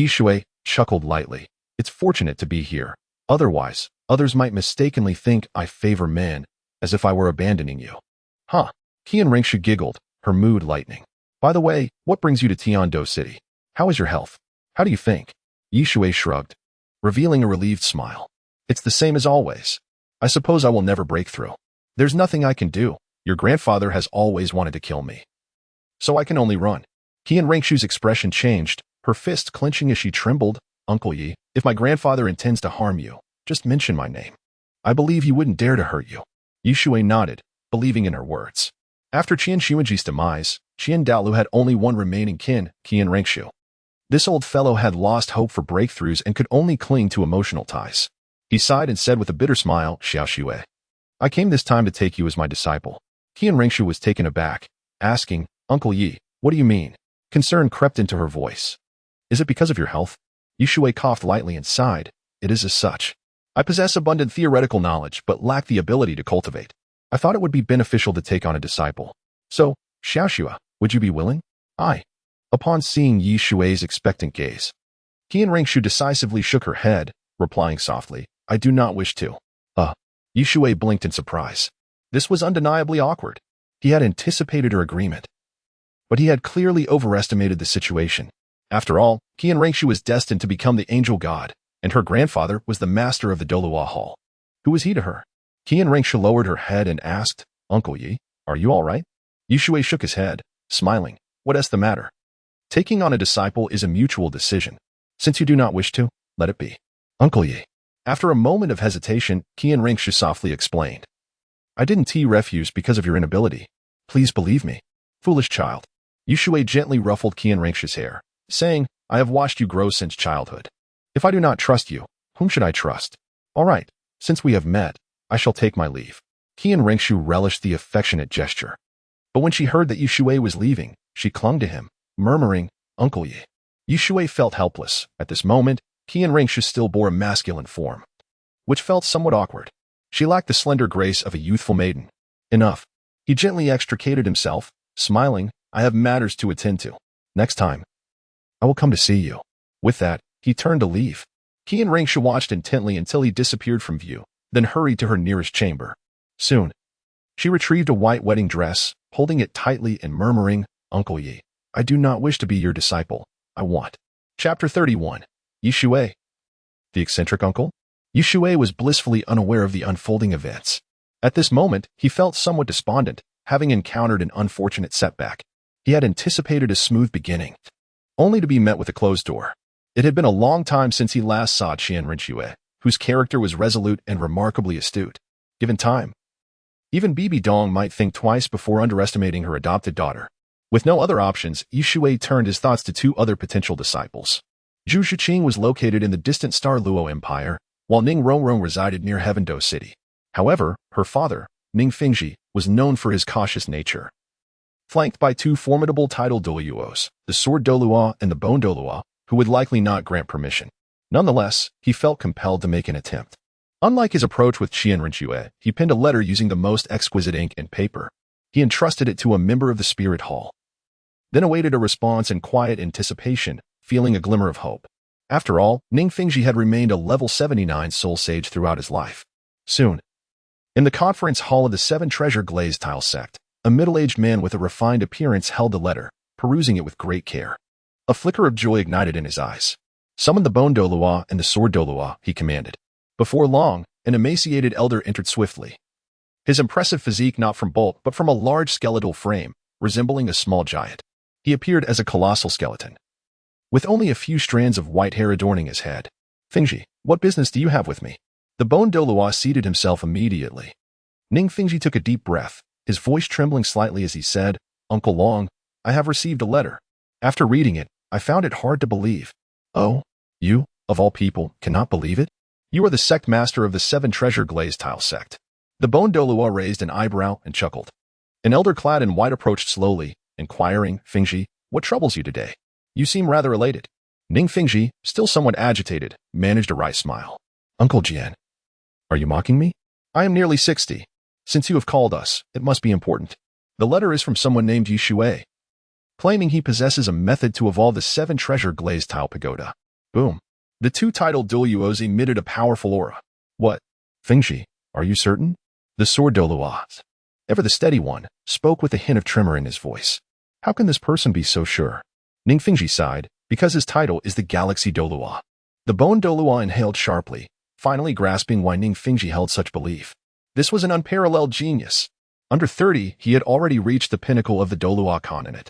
Shui chuckled lightly. "It's fortunate to be here. Otherwise, others might mistakenly think I favor men, as if I were abandoning you." "Huh." Qianrengshu giggled, her mood lightening. "By the way, what brings you to Tian-Do City? How is your health? How do you think?" Shui shrugged, revealing a relieved smile. "It's the same as always. I suppose I will never break through. There's nothing I can do. Your grandfather has always wanted to kill me, so I can only run." Qianrengshu's expression changed, her fist clenching as she trembled. "Uncle Yi, if my grandfather intends to harm you, just mention my name. I believe he wouldn't dare to hurt you." Shui nodded, believing in her words. After Qian Xuanji's demise, Qian Daolu had only one remaining kin, Qianrengshu. This old fellow had lost hope for breakthroughs and could only cling to emotional ties. He sighed and said with a bitter smile, "Xiaowu. I came this time to take you as my disciple. Qian Ringshu was taken aback, asking, Uncle Yi, what do you mean? Concern crept into her voice. Is it because of your health? Yi Shui coughed lightly and sighed. It is as such. I possess abundant theoretical knowledge, but lack the ability to cultivate. I thought it would be beneficial to take on a disciple. So, Xiaowu, would you be willing? I. Upon seeing Yi Shui's expectant gaze, Qian Ringshu decisively shook her head, replying softly, I do not wish to. Yi Shui blinked in surprise. This was undeniably awkward. He had anticipated her agreement, but he had clearly overestimated the situation. After all, Qian Ringshu was destined to become the angel god, and her grandfather was the master of the Douluo Hall. Who was he to her? Qian Ringshu lowered her head and asked, Uncle Yi, are you all right? Yi Shui shook his head, smiling. What is the matter? Taking on a disciple is a mutual decision. Since you do not wish to, let it be. Uncle Yi. After a moment of hesitation, Qian Ringshu softly explained. I didn't refuse because of your inability. Please believe me. Foolish child. Yi Shui gently ruffled Qian Ringshu's hair, saying, I have watched you grow since childhood. If I do not trust you, whom should I trust? All right, since we have met, I shall take my leave. Qian Ringshu relished the affectionate gesture. But when she heard that Yi Shui was leaving, she clung to him, murmuring, Uncle Yi. Yi Shui felt helpless. At this moment, Qian Ringshu still bore a masculine form, which felt somewhat awkward. She lacked the slender grace of a youthful maiden. Enough. He gently extricated himself, smiling, I have matters to attend to. Next time, I will come to see you. With that, he turned to leave. Qian Ringshu watched intently until he disappeared from view, then hurried to her nearest chamber. Soon, she retrieved a white wedding dress, holding it tightly and murmuring, Uncle Yi, I do not wish to be your disciple. I want. Chapter 31. Yi Shui. The eccentric uncle? Yi Shui was blissfully unaware of the unfolding events. At this moment, he felt somewhat despondent, having encountered an unfortunate setback. He had anticipated a smooth beginning, only to be met with a closed door. It had been a long time since he last saw Qian Ringshu, whose character was resolute and remarkably astute. Given time, even Bibi Dong might think twice before underestimating her adopted daughter. With no other options, Yi Shui turned his thoughts to two other potential disciples. Zhu Shiqing was located in the distant Star Luo Empire, while Ning Rongrong resided near Heavendo City. However, her father, Ning Fingji, was known for his cautious nature. Flanked by two formidable titled Douluos, the Sword Douluo and the Bone Douluo, who would likely not grant permission. Nonetheless, he felt compelled to make an attempt. Unlike his approach with Qian Ringshu, he penned a letter using the most exquisite ink and paper. He entrusted it to a member of the Spirit Hall, then awaited a response in quiet anticipation, feeling a glimmer of hope. After all, Ning Fingji had remained a level 79 soul sage throughout his life. Soon, in the conference hall of the Seven Treasure Glazed Tile sect, a middle-aged man with a refined appearance held the letter, perusing it with great care. A flicker of joy ignited in his eyes. Summon the Bone Douluo and the Sword Douluo, he commanded. Before long, an emaciated elder entered swiftly. His impressive physique not from bulk but from a large skeletal frame, resembling a small giant. He appeared as a colossal skeleton, with only a few strands of white hair adorning his head. Fingji, what business do you have with me? The Bone Douluo seated himself immediately. Ning Fingji took a deep breath, his voice trembling slightly as he said, Uncle Long, I have received a letter. After reading it, I found it hard to believe. Oh, you, of all people, cannot believe it? You are the sect master of the Seven Treasure Glazed Tile sect. The Bone Douluo raised an eyebrow and chuckled. An elder clad in white approached slowly, inquiring, Fingji, what troubles you today? You seem rather elated. Ning Fingji, still somewhat agitated, managed a wry smile. Uncle Jian, are you mocking me? I am nearly 60. Since you have called us, it must be important. The letter is from someone named Yi Shui, claiming he possesses a method to evolve the Seven Treasure Glazed Tile Pagoda. Boom. The two titled Douluos emitted a powerful aura. What? Fingji, are you certain? The Sword Douluo, ever the steady one, spoke with a hint of tremor in his voice. How can this person be so sure? Ning Fingji sighed, because his title is the Galaxy Douluo. The Bone Douluo inhaled sharply, finally grasping why Ning Fingji held such belief. This was an unparalleled genius. Under 30, he had already reached the pinnacle of the Douluo Continent.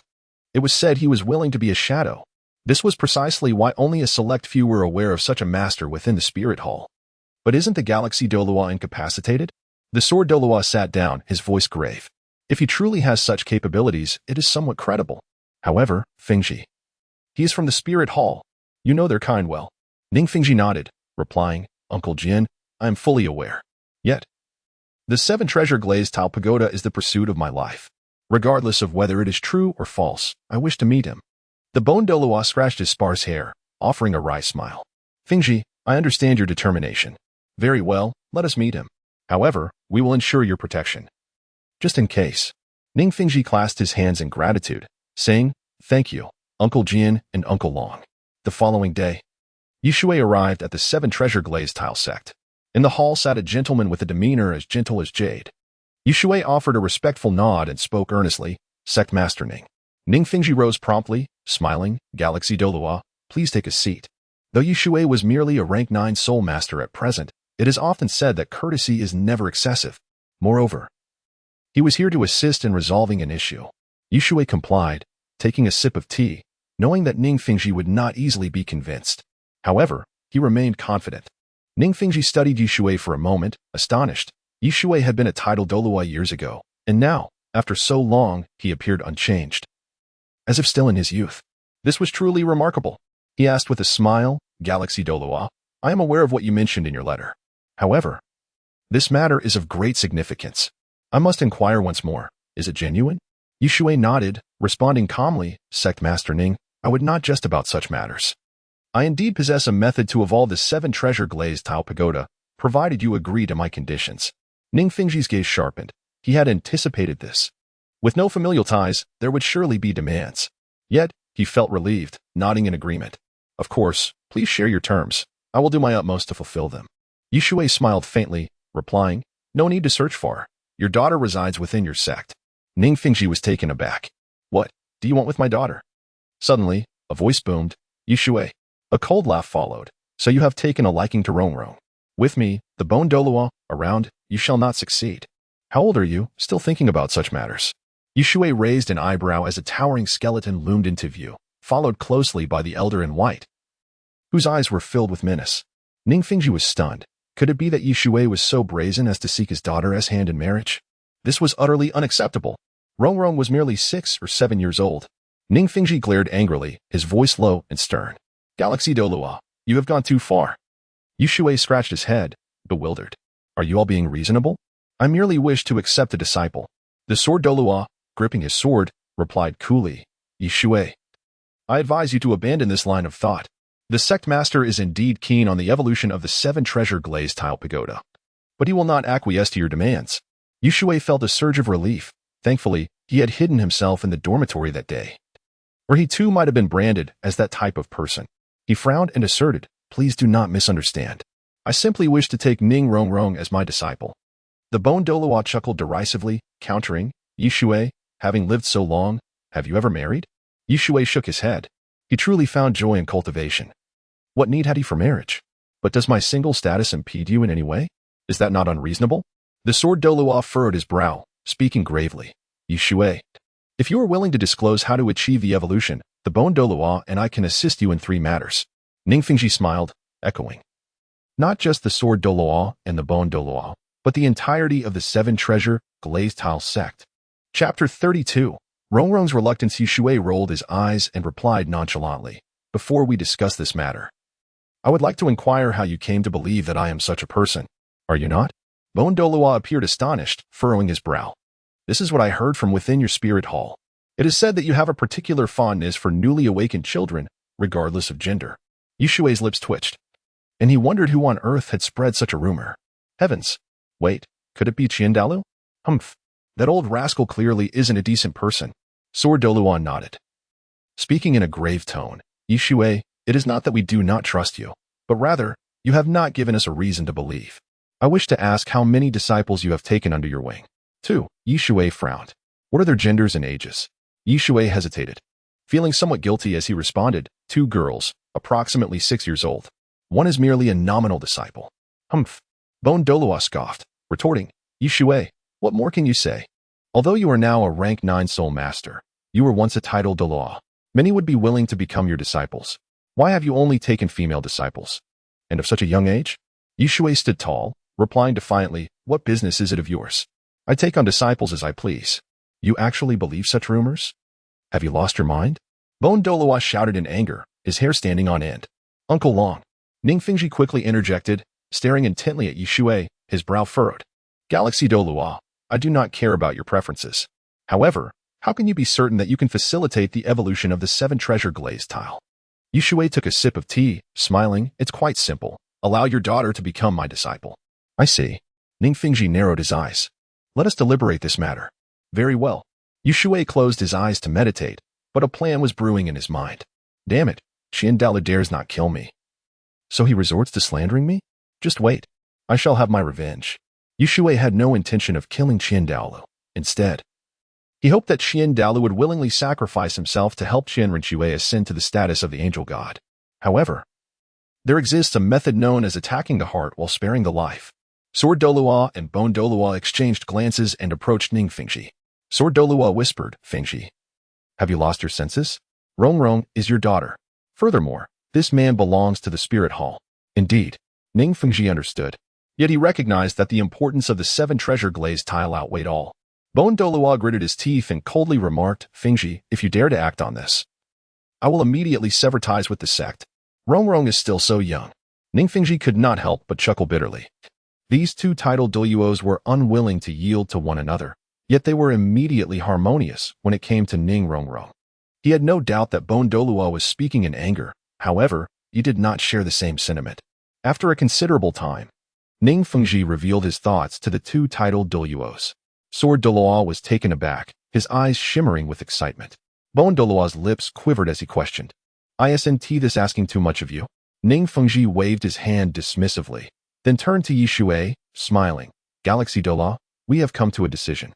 It was said he was willing to be a shadow. This was precisely why only a select few were aware of such a master within the Spirit Hall. But isn't the Galaxy Douluo incapacitated? The Sword Douluo sat down, his voice grave. If he truly has such capabilities, it is somewhat credible. However, Fingji, he is from the Spirit Hall. You know their kind well. Ning Fingji nodded, replying, Uncle Jian, I am fully aware. Yet, The 7-treasure glazed tile pagoda is the pursuit of my life. Regardless of whether it is true or false, I wish to meet him. The bone Douluo scratched his sparse hair, offering a wry smile. Fingji, I understand your determination. Very well, let us meet him. However, we will ensure your protection. Just in case. Ning Fingji clasped his hands in gratitude, saying, Thank you, Uncle Jian and Uncle Long. The following day, Shui arrived at the 7-treasure glazed tile sect. In the hall sat a gentleman with a demeanor as gentle as jade. Shui offered a respectful nod and spoke earnestly, Sect Master Ning. Ning Fingji rose promptly, smiling, Galaxy Douluo, please take a seat. Though Shui was merely a rank 9 soul master at present, it is often said that courtesy is never excessive. Moreover, he was here to assist in resolving an issue. Shui complied, taking a sip of tea, knowing that Ning Fingji would not easily be convinced. However, he remained confident. Ning Fingji studied Shui for a moment, astonished. Shui had been a title Douluo years ago, and now, after so long, he appeared unchanged. As if still in his youth. This was truly remarkable. He asked with a smile, Galaxy Douluo, I am aware of what you mentioned in your letter. However, this matter is of great significance. I must inquire once more, is it genuine? Shui nodded, responding calmly, Sect Master Ning, I would not jest about such matters. I indeed possess a method to evolve the 7-treasure glazed tile pagoda, provided you agree to my conditions. Ning Fingji's gaze sharpened. He had anticipated this. With no familial ties, there would surely be demands. Yet, he felt relieved, nodding in agreement. Of course, please share your terms. I will do my utmost to fulfill them. Shui smiled faintly, replying, No need to search for her. Your daughter resides within your sect. Ning Fingji was taken aback. What do you want with my daughter? Suddenly, a voice boomed, Shui. A cold laugh followed. So you have taken a liking to Rongrong. With me, the bone Douluo, around, you shall not succeed. How old are you, still thinking about such matters? Shui raised an eyebrow as a towering skeleton loomed into view, followed closely by the elder in white, whose eyes were filled with menace. Ning Fingji was stunned. Could it be that Shui was so brazen as to seek his daughter's hand in marriage? This was utterly unacceptable. Rongrong was merely 6 or 7 years old. Ning Fingji glared angrily, his voice low and stern. Galaxy Douluo, you have gone too far. Shui scratched his head, bewildered. Are you all being reasonable? I merely wish to accept a disciple. The sword Douluo, gripping his sword, replied coolly, Shui, I advise you to abandon this line of thought. The sect master is indeed keen on the evolution of the 7-treasure glazed tile pagoda. But he will not acquiesce to your demands. Shui felt a surge of relief. Thankfully, he had hidden himself in the dormitory that day, where he too might have been branded as that type of person. He frowned and asserted, Please do not misunderstand. I simply wish to take Ning Rongrong as my disciple. The bone Douluo chuckled derisively, countering, Shui, having lived so long, have you ever married? Shui shook his head. He truly found joy in cultivation. What need had he for marriage? But does my single status impede you in any way? Is that not unreasonable? The sword Douluo furrowed his brow, speaking gravely. Shui, if you are willing to disclose how to achieve the evolution, the bone Douluo and I can assist you in 3 matters. Ning Fingji smiled, echoing. Not just the sword Douluo and the bone Douluo, but the entirety of the 7-treasure glazed tile sect. Chapter 32. Rongrong's reluctance. Shui rolled his eyes and replied nonchalantly, Before we discuss this matter, I would like to inquire how you came to believe that I am such a person. Are you not? Bone Douluo appeared astonished, furrowing his brow. This is what I heard from within your spirit hall. It is said that you have a particular fondness for newly awakened children, regardless of gender. Shui's lips twitched, and he wondered who on earth had spread such a rumor. Heavens! Wait, could it be Qiandalu? Humph! That old rascal clearly isn't a decent person. Sword Douluo nodded, speaking in a grave tone. Shui, it is not that we do not trust you, but rather, you have not given us a reason to believe. I wish to ask how many disciples you have taken under your wing. 2. Shui frowned. What are their genders and ages? Shui hesitated, feeling somewhat guilty as he responded, 2 girls, approximately 6 years old. One is merely a nominal disciple. Humph! Bone Douluo scoffed, retorting, Shui, what more can you say? Although you are now a rank 9 soul master, you were once a title Douluo. Many would be willing to become your disciples. Why have you only taken female disciples? And of such a young age? Shui stood tall, replying defiantly, What business is it of yours? I take on disciples as I please. You actually believe such rumors? Have you lost your mind? Bone Douluo shouted in anger, his hair standing on end. Uncle Long. Ning Fingji quickly interjected, staring intently at Shui, his brow furrowed. Galaxy Douluo, I do not care about your preferences. However, how can you be certain that you can facilitate the evolution of the 7 treasure glaze tile? Shui took a sip of tea, smiling. It's quite simple. Allow your daughter to become my disciple. I see. Ning Fingji narrowed his eyes. Let us deliberate this matter. Very well. Shui closed his eyes to meditate, but a plan was brewing in his mind. Damn it, Xiaowu dares not kill me. So he resorts to slandering me? Just wait. I shall have my revenge. Shui had no intention of killing Xiaowu. Instead, he hoped that Xiaowu would willingly sacrifice himself to help Shui ascend to the status of the angel god. However, there exists a method known as attacking the heart while sparing the life. Sword Douluo and Bone Douluo exchanged glances and approached Ning Fingji. Sword Douluo whispered, Fingji, have you lost your senses? Rongrong is your daughter. Furthermore, this man belongs to the spirit hall. Indeed, Ning Fingji understood. Yet he recognized that the importance of the 7 treasure glaze tile outweighed all. Bone Douluo gritted his teeth and coldly remarked, Fingji, if you dare to act on this, I will immediately sever ties with the sect. Rongrong is still so young. Ning Fingji could not help but chuckle bitterly. These 2 titled Douluos were unwilling to yield to one another, yet they were immediately harmonious when it came to Ning Rongrong. He had no doubt that Bone Douluo was speaking in anger. However, he did not share the same sentiment. After a considerable time, Ning Fingji revealed his thoughts to the 2 titled Douluos. Sword Douluo was taken aback, his eyes shimmering with excitement. Bone Douluo's lips quivered as he questioned, Isn't this asking too much of you? Ning Fingji waved his hand dismissively, then turned to Shui, smiling. Galaxy Douluo, we have come to a decision.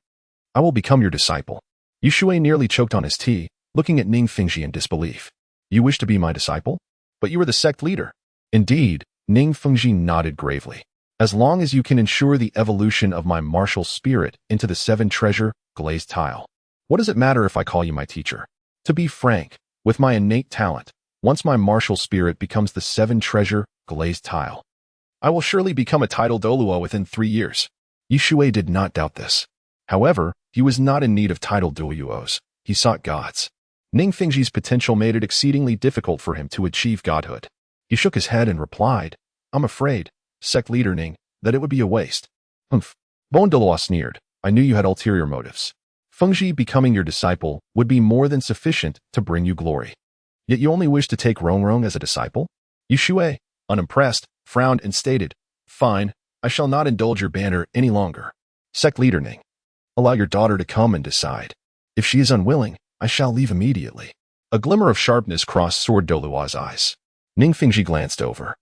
I will become your disciple. Shui nearly choked on his tea, looking at Ning Fingji in disbelief. You wish to be my disciple? But you are the sect leader. Indeed, Ning Fingji nodded gravely. As long as you can ensure the evolution of my martial spirit into the 7 treasure glazed tile. What does it matter if I call you my teacher? To be frank, with my innate talent, once my martial spirit becomes the 7 treasure glazed tile, I will surely become a title Douluo within 3 years. Shui did not doubt this. However, he was not in need of title Douluos. He sought gods. Ning Fingji's potential made it exceedingly difficult for him to achieve godhood. He shook his head and replied, I'm afraid, sect leader Ning, that it would be a waste. Humph. Bone Douluo sneered. I knew you had ulterior motives. Fengji becoming your disciple would be more than sufficient to bring you glory. Yet you only wish to take Rongrong as a disciple? Shui, unimpressed, frowned and stated, Fine, I shall not indulge your banter any longer. Sect leader Ning, allow your daughter to come and decide. If she is unwilling, I shall leave immediately. A glimmer of sharpness crossed Sword Douluo's eyes. Ning Fingji glanced over,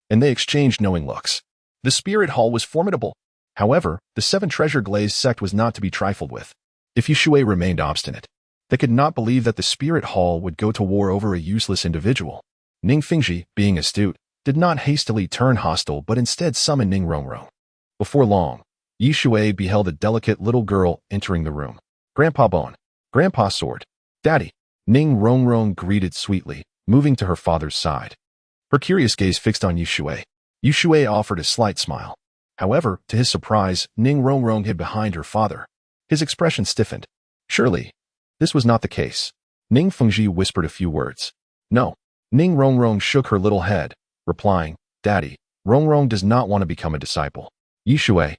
and they exchanged knowing looks. The spirit hall was formidable. However, the 7 treasure glazed sect was not to be trifled with. If Shui remained obstinate, they could not believe that the spirit hall would go to war over a useless individual. Ning Fingji, being astute, did not hastily turn hostile but instead summoned Ning Rongrong. Before long, Shui beheld a delicate little girl entering the room. Grandpa Bone, Grandpa Sword, Daddy. Ning Rongrong greeted sweetly, moving to her father's side. Her curious gaze fixed on Shui. Shui offered a slight smile. However, to his surprise, Ning Rongrong hid behind her father. His expression stiffened. Surely, this was not the case. Ning Fengji whispered a few words. No. Ning Rongrong shook her little head, replying, Daddy, Rongrong does not want to become a disciple. Shui.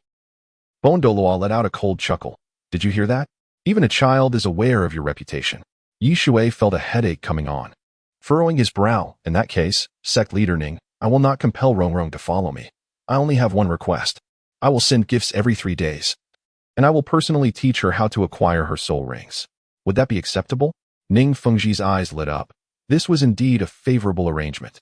Bone Douluo let out a cold chuckle. Did you hear that? Even a child is aware of your reputation. Shui felt a headache coming on. Furrowing his brow, in that case, sect leader Ning, I will not compel Rongrong to follow me. I only have one request. I will send gifts every 3 days. And I will personally teach her how to acquire her soul rings. Would that be acceptable? Ning Fengji's eyes lit up. This was indeed a favorable arrangement.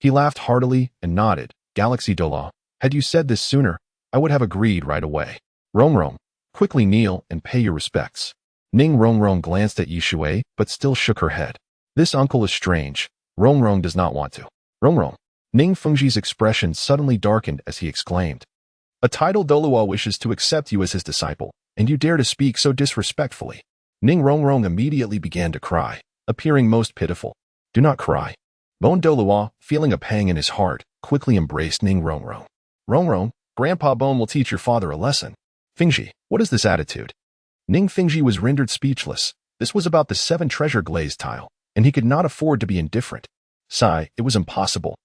He laughed heartily and nodded. Galaxy Douluo, had you said this sooner, I would have agreed right away. Rongrong, quickly kneel and pay your respects. Ning Rongrong glanced at Shui, but still shook her head. This uncle is strange. Rongrong does not want to. Rongrong. Ning Fengji's expression suddenly darkened as he exclaimed. A title Douluo wishes to accept you as his disciple, and you dare to speak so disrespectfully. Ning Rongrong immediately began to cry, appearing most pitiful. Do not cry. Bone Douluo, feeling a pang in his heart, quickly embraced Ning Rongrong. Rongrong, Grandpa Bone will teach your father a lesson. Fengji, what is this attitude? Ning Fengji was rendered speechless. This was about the 7 treasure glazed tile, and he could not afford to be indifferent. Sigh, it was impossible.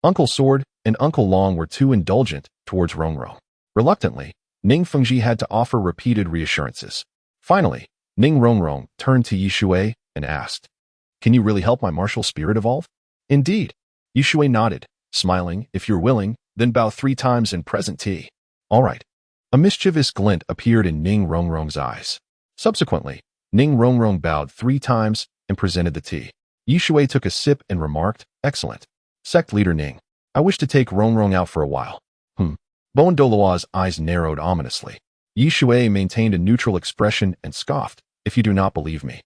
Uncle Sword and Uncle Long were too indulgent towards Rongrong. Reluctantly, Ning Fengji had to offer repeated reassurances. Finally, Ning Rongrong turned to Yishui and asked, "Can you really help my martial spirit evolve?" "Indeed." Yishui nodded, smiling. "If you're willing, then bow 3 times and present tea." "All right." A mischievous glint appeared in Ning Rongrong's eyes. Subsequently, Ning Rongrong bowed 3 times and presented the tea. Yishui took a sip and remarked, "Excellent. Sect leader Ning, I wish to take Rongrong out for a while." Bon Douluo's eyes narrowed ominously. Yishui maintained a neutral expression and scoffed, "If you do not believe me,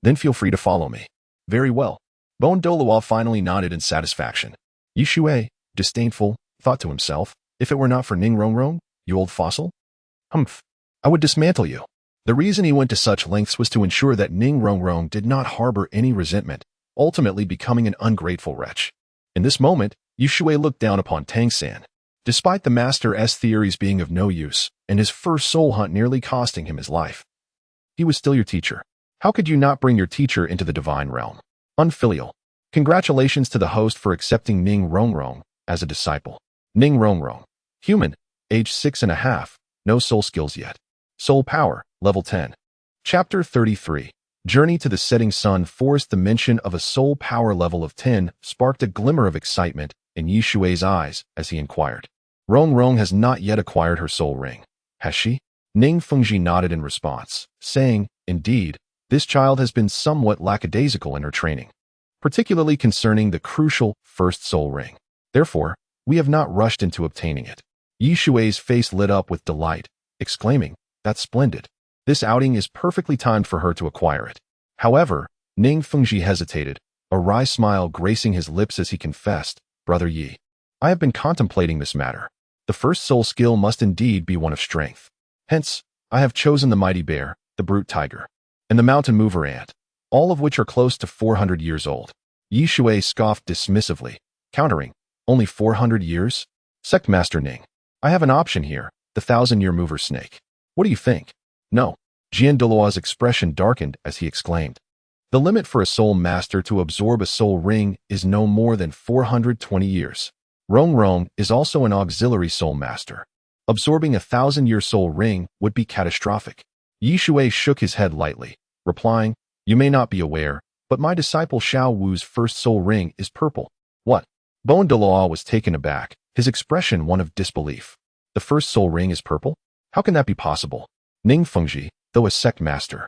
then feel free to follow me." "Very well." Bon Douluo finally nodded in satisfaction. Yishui, disdainful, thought to himself, "If it were not for Ning Rongrong, you old fossil, I would dismantle you." The reason he went to such lengths was to ensure that Ning Rongrong did not harbor any resentment, ultimately becoming an ungrateful wretch. In this moment, Yishui looked down upon Tang San. Despite the Master's theories being of no use, and his first soul hunt nearly costing him his life, he was still your teacher. How could you not bring your teacher into the divine realm? Unfilial. Congratulations to the host for accepting Ning Rongrong as a disciple. Ning Rongrong. Human, age 6.5, no soul skills yet. Soul power, level 10. Chapter 33. Journey to the Setting Sun Forest. The mention of a soul power level of 10 sparked a glimmer of excitement in Yishui's eyes as he inquired. Rongrong has not yet acquired her soul ring, has she? Ning Fengji nodded in response, saying, "Indeed, this child has been somewhat lackadaisical in her training, particularly concerning the crucial first soul ring. Therefore, we have not rushed into obtaining it." Yishui's face lit up with delight, exclaiming, "That's splendid. This outing is perfectly timed for her to acquire it." However, Ning Fengji hesitated, a wry smile gracing his lips as he confessed, "Brother Yi, I have been contemplating this matter. The first soul skill must indeed be one of strength. Hence, I have chosen the mighty bear, the brute tiger, and the mountain mover ant, all of which are close to 400 years old." Yishui scoffed dismissively, countering, "Only 400 years? Sect Master Ning, I have an option here, the 1,000-year mover snake. What do you think?" "No." Jian Deluo's expression darkened as he exclaimed, "The limit for a soul master to absorb a soul ring is no more than 420 years. Rongrong is also an auxiliary soul master. Absorbing a 1,000-year soul ring would be catastrophic." Yishui shook his head lightly, replying, "You may not be aware, but my disciple Xiao Wu's first soul ring is purple." "What?" Bon Douluo was taken aback, his expression one of disbelief. "The first soul ring is purple? How can that be possible?" Ning Fengji, though a sect master,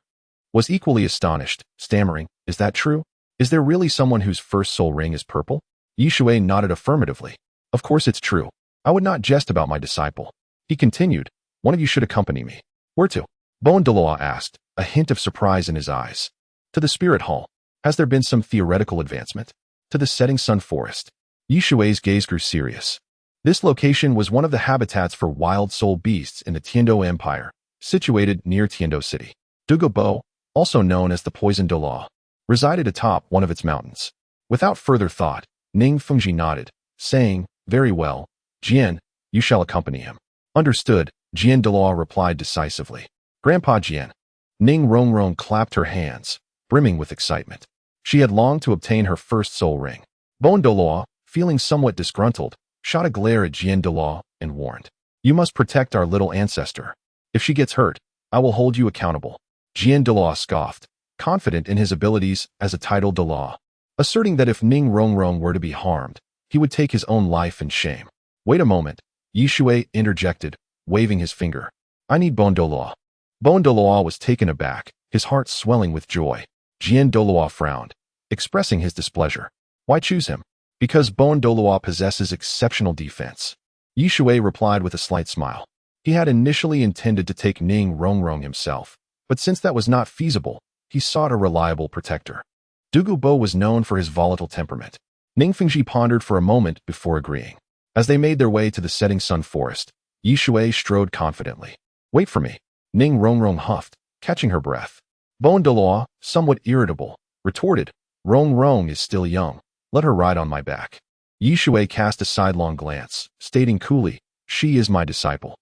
was equally astonished, stammering, "Is that true? Is there really someone whose first soul ring is purple?" Yishui nodded affirmatively. "Of course it's true. I would not jest about my disciple." He continued, "One of you should accompany me." "Where to?" Bon Douluo asked, a hint of surprise in his eyes. "To the Spirit Hall. Has there been some theoretical advancement?" "To the Setting Sun Forest." Yishui's gaze grew serious. This location was one of the habitats for wild soul beasts in the Tiando Empire, situated near Tiando City. Douluo, also known as the Poison Douluo, resided atop one of its mountains. Without further thought, Ning Fengji nodded, saying, "Very well, Jian, you shall accompany him." "Understood," Jian Deluo replied decisively. "Grandpa Jian." Ning Rongrong clapped her hands, brimming with excitement. She had longed to obtain her first soul ring. Bon Douluo, feeling somewhat disgruntled, shot a glare at Jian Deluo and warned, "You must protect our little ancestor. If she gets hurt, I will hold you accountable." Jian Deluo scoffed, confident in his abilities as a titled Deluo, asserting that if Ning Rongrong were to be harmed, he would take his own life in shame. "Wait a moment," Yishui interjected, waving his finger. "I need Bon Douluo." Bon Douluo was taken aback, his heart swelling with joy. Jian Deluo frowned, expressing his displeasure. "Why choose him?" "Because Bon Douluo possesses exceptional defense." Yishui replied with a slight smile. He had initially intended to take Ning Rongrong himself, but since that was not feasible, he sought a reliable protector. Douluo was known for his volatile temperament. Ning Fengji pondered for a moment before agreeing. As they made their way to the Setting Sun Forest, Yishui strode confidently. "Wait for me," Ning Rongrong huffed, catching her breath. Bon Douluo, somewhat irritable, retorted, "Rongrong is still young. Let her ride on my back." Yishui cast a sidelong glance, stating coolly, "She is my disciple."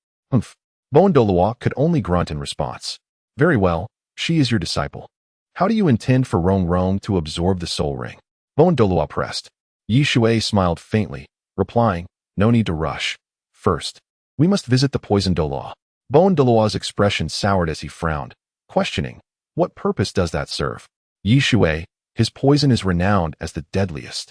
Bon Douluo could only grunt in response. "Very well, she is your disciple. How do you intend for Rongrong to absorb the soul ring?" Bon Douluo pressed. Yishui smiled faintly, replying, "No need to rush. First, we must visit the Poison Douluo. Bon Deluo's expression soured as he frowned, questioning, what purpose does that serve? Yi Shui, his poison is renowned as the deadliest.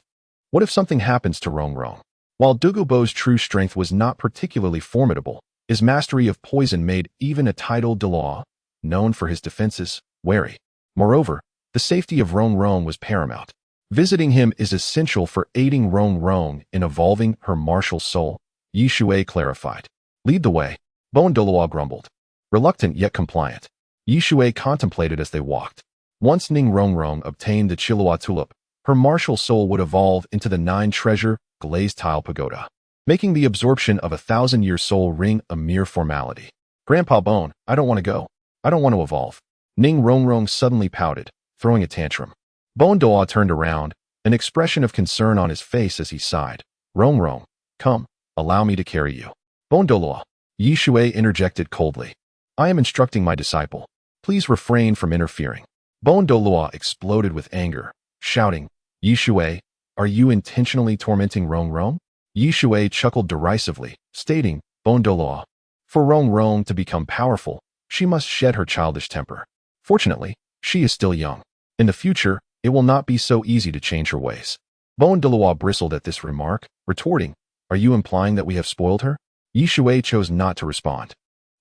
What if something happens to Rong Rong? While Douluo's true strength was not particularly formidable, his mastery of poison made even a titled Douluo, known for his defenses, wary. Moreover, the safety of Rong Rong was paramount. Visiting him is essential for aiding Rong Rong in evolving her martial soul, Yi Shui clarified. Lead the way, Bon Douluo grumbled. Reluctant yet compliant, Yi Shui contemplated as they walked. Once Ning Rong Rong obtained the Chilua tulip, her martial soul would evolve into the 9-treasure glazed tile pagoda, making the absorption of a 1,000-year soul ring a mere formality. Grandpa Bon, I don't want to go. I don't want to evolve. Ning Rong Rong suddenly pouted, throwing a tantrum. Bon Douluo turned around, an expression of concern on his face as he sighed. Rong Rong, come, allow me to carry you. Bon Douluo, Yi Shui interjected coldly. I am instructing my disciple. Please refrain from interfering. Bon Douluo exploded with anger, shouting, Yi Shui, are you intentionally tormenting Rong Rong? Yi Shui chuckled derisively, stating, Bon Douluo, for Rong Rong to become powerful, she must shed her childish temper. Fortunately, she is still young. In the future, it will not be so easy to change her ways. Bon Douluo bristled at this remark, retorting, are you implying that we have spoiled her? Yi Shui chose not to respond,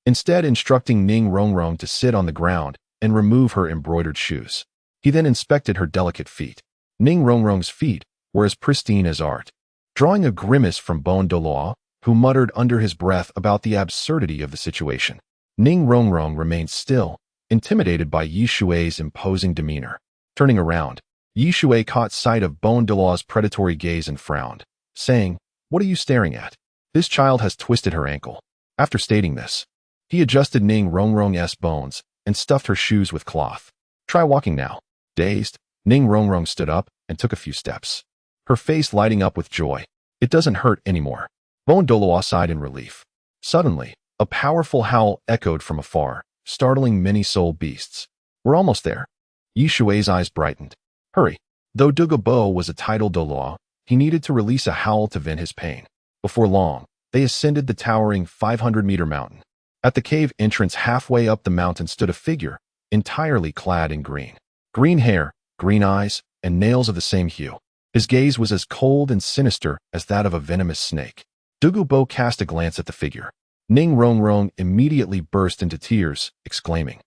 instead instructing Ning Rong Rong to sit on the ground and remove her embroidered shoes. He then inspected her delicate feet. Ning Rong Rong's feet were as pristine as art. Drawing a grimace from Bon Douluo, who muttered under his breath about the absurdity of the situation, Ning Rong Rong remained still, intimidated by Yi Shui's imposing demeanor. Turning around, Yi Shui caught sight of Bon Deluo's predatory gaze and frowned, saying, what are you staring at? This child has twisted her ankle. After stating this, he adjusted Ning Rong Rong's bones and stuffed her shoes with cloth. Try walking now. Dazed, Ning Rong Rong stood up and took a few steps, her face lighting up with joy. It doesn't hurt anymore. Bon Douluo sighed in relief. Suddenly, a powerful howl echoed from afar, startling many soul beasts. We're almost there. Yi Shui's eyes brightened. Hurry. Though Douluo was a titled Douluo, he needed to release a howl to vent his pain. Before long, they ascended the towering 500-meter mountain. At the cave entrance halfway up the mountain stood a figure, entirely clad in green. Green hair, green eyes, and nails of the same hue. His gaze was as cold and sinister as that of a venomous snake. Douluo cast a glance at the figure. Ning Rong Rong immediately burst into tears, exclaiming,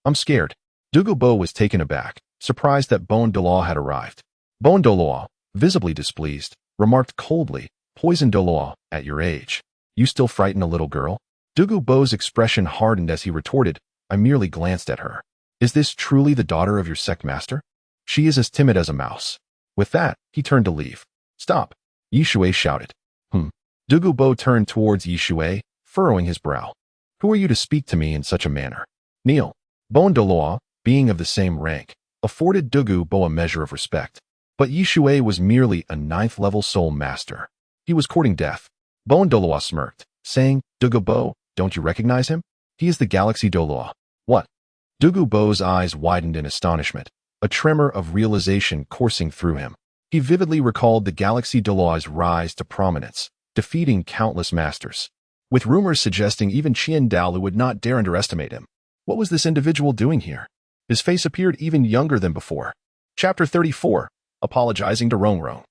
I'm scared. Douluo was taken aback, surprised that Bon Douluo had arrived. Bon Douluo, visibly displeased, remarked coldly, Poison Douluo, at your age, you still frighten a little girl? Douluo's expression hardened as he retorted, I merely glanced at her. Is this truly the daughter of your sect master? She is as timid as a mouse. With that, he turned to leave. Stop, Yi Shui shouted. Douluo turned towards Yi Shui, furrowing his brow. Who are you to speak to me in such a manner? Kneel. Bon Douluo, being of the same rank, afforded Douluo a measure of respect. But Yi Shui was merely a 9th-level soul master. He was courting death. Bon Douluo smirked, saying, Douluo, don't you recognize him? He is the Galaxy Douluo. What? Douluo's eyes widened in astonishment, a tremor of realization coursing through him. He vividly recalled the Galaxy Douluo's rise to prominence, defeating countless masters, with rumors suggesting even Qian Daolu would not dare underestimate him. What was this individual doing here? His face appeared even younger than before. Chapter 34, Apologizing to Rong Rong.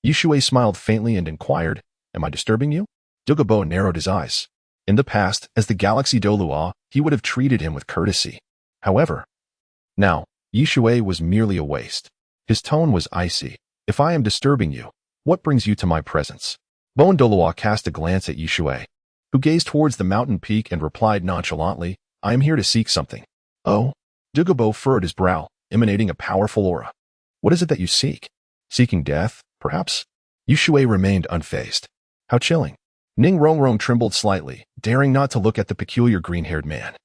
Yi Shui smiled faintly and inquired, Am I disturbing you? Douluo narrowed his eyes. In the past, as the Galaxy Douluo, he would have treated him with courtesy. However, now, Yi Shui was merely a waste. His tone was icy. If I am disturbing you, what brings you to my presence? Bon Douluo cast a glance at Yi Shui, who gazed towards the mountain peak and replied nonchalantly, I am here to seek something. Oh? Douluo furrowed his brow, emanating a powerful aura. What is it that you seek? Seeking death, perhaps? Yi Shui remained unfazed. How chilling. Ning Rong Rong trembled slightly, daring not to look at the peculiar green-haired man.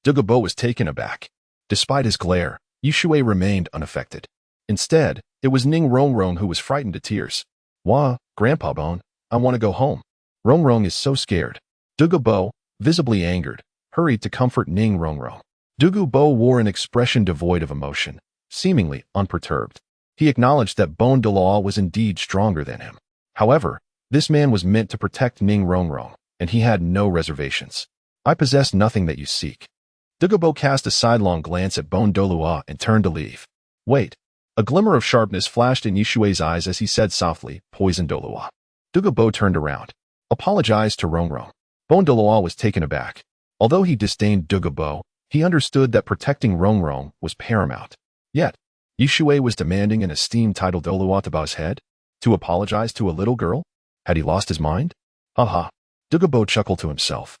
Douluo was taken aback. Despite his glare, Yi Shui remained unaffected. Instead, it was Ning Rong Rong who was frightened to tears. Wah, Grandpa Bon, I want to go home. Rong Rong is so scared. Douluo, visibly angered, hurried to comfort Ning Rong Rong. Douluo wore an expression devoid of emotion, seemingly unperturbed. He acknowledged that Bon Douluo was indeed stronger than him. However, this man was meant to protect Ning Rong Rong, and he had no reservations. I possess nothing that you seek. Douluo cast a sidelong glance at Douluo and turned to leave. Wait. A glimmer of sharpness flashed in Shui's eyes as he said softly, poison Douluo. Douluo turned around. Apologized to Rongrong. Douluo was taken aback. Although he disdained Douluo, he understood that protecting Rongrong was paramount. Yet, Shui was demanding an esteemed title Douluo to bow his head? To apologize to a little girl? Had he lost his mind? Haha. Douluo chuckled to himself,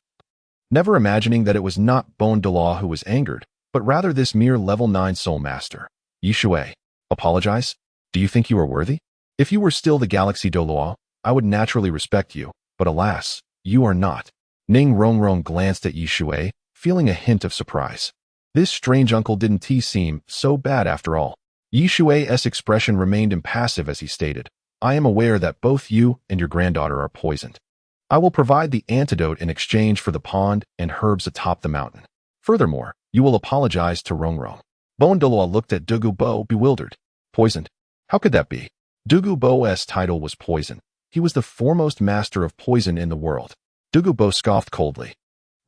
never imagining that it was not Douluo who was angered, but rather this mere level 9 soul master. Shui, apologize? Do you think you are worthy? If you were still the Galaxy Douluo, I would naturally respect you, but alas, you are not. Ning Rongrong glanced at Shui, feeling a hint of surprise. This strange uncle didn't seem so bad after all. Shui's expression remained impassive as he stated, I am aware that both you and your granddaughter are poisoned. I will provide the antidote in exchange for the pond and herbs atop the mountain. Furthermore, you will apologize to Rongrong. Douluo looked at Douluo bewildered. Poisoned? How could that be? Douluo's title was poison. He was the foremost master of poison in the world. Douluo scoffed coldly.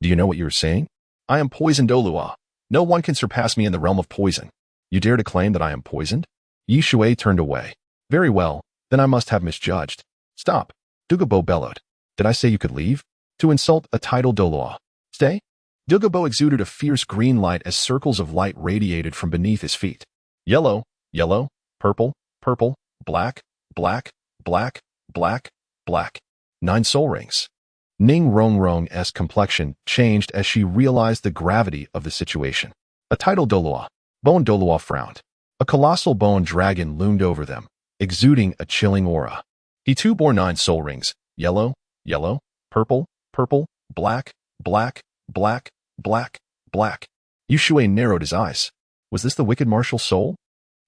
Do you know what you are saying? I am poison Douluo. No one can surpass me in the realm of poison. You dare to claim that I am poisoned? Shui turned away. Very well, then I must have misjudged. Stop. Douluo bellowed. Did I say you could leave? To insult a title Douluo. Stay? Douluo exuded a fierce green light as circles of light radiated from beneath his feet. Yellow, yellow, purple, purple, black, black, black, black, black. 9 soul rings. Ning Rongrong's complexion changed as she realized the gravity of the situation. A title Douluo. Douluo frowned. A colossal bone dragon loomed over them, exuding a chilling aura. He too bore 9 soul rings. Yellow, yellow, purple, purple, black, black, black, black, black. Shui narrowed his eyes. Was this the wicked martial soul?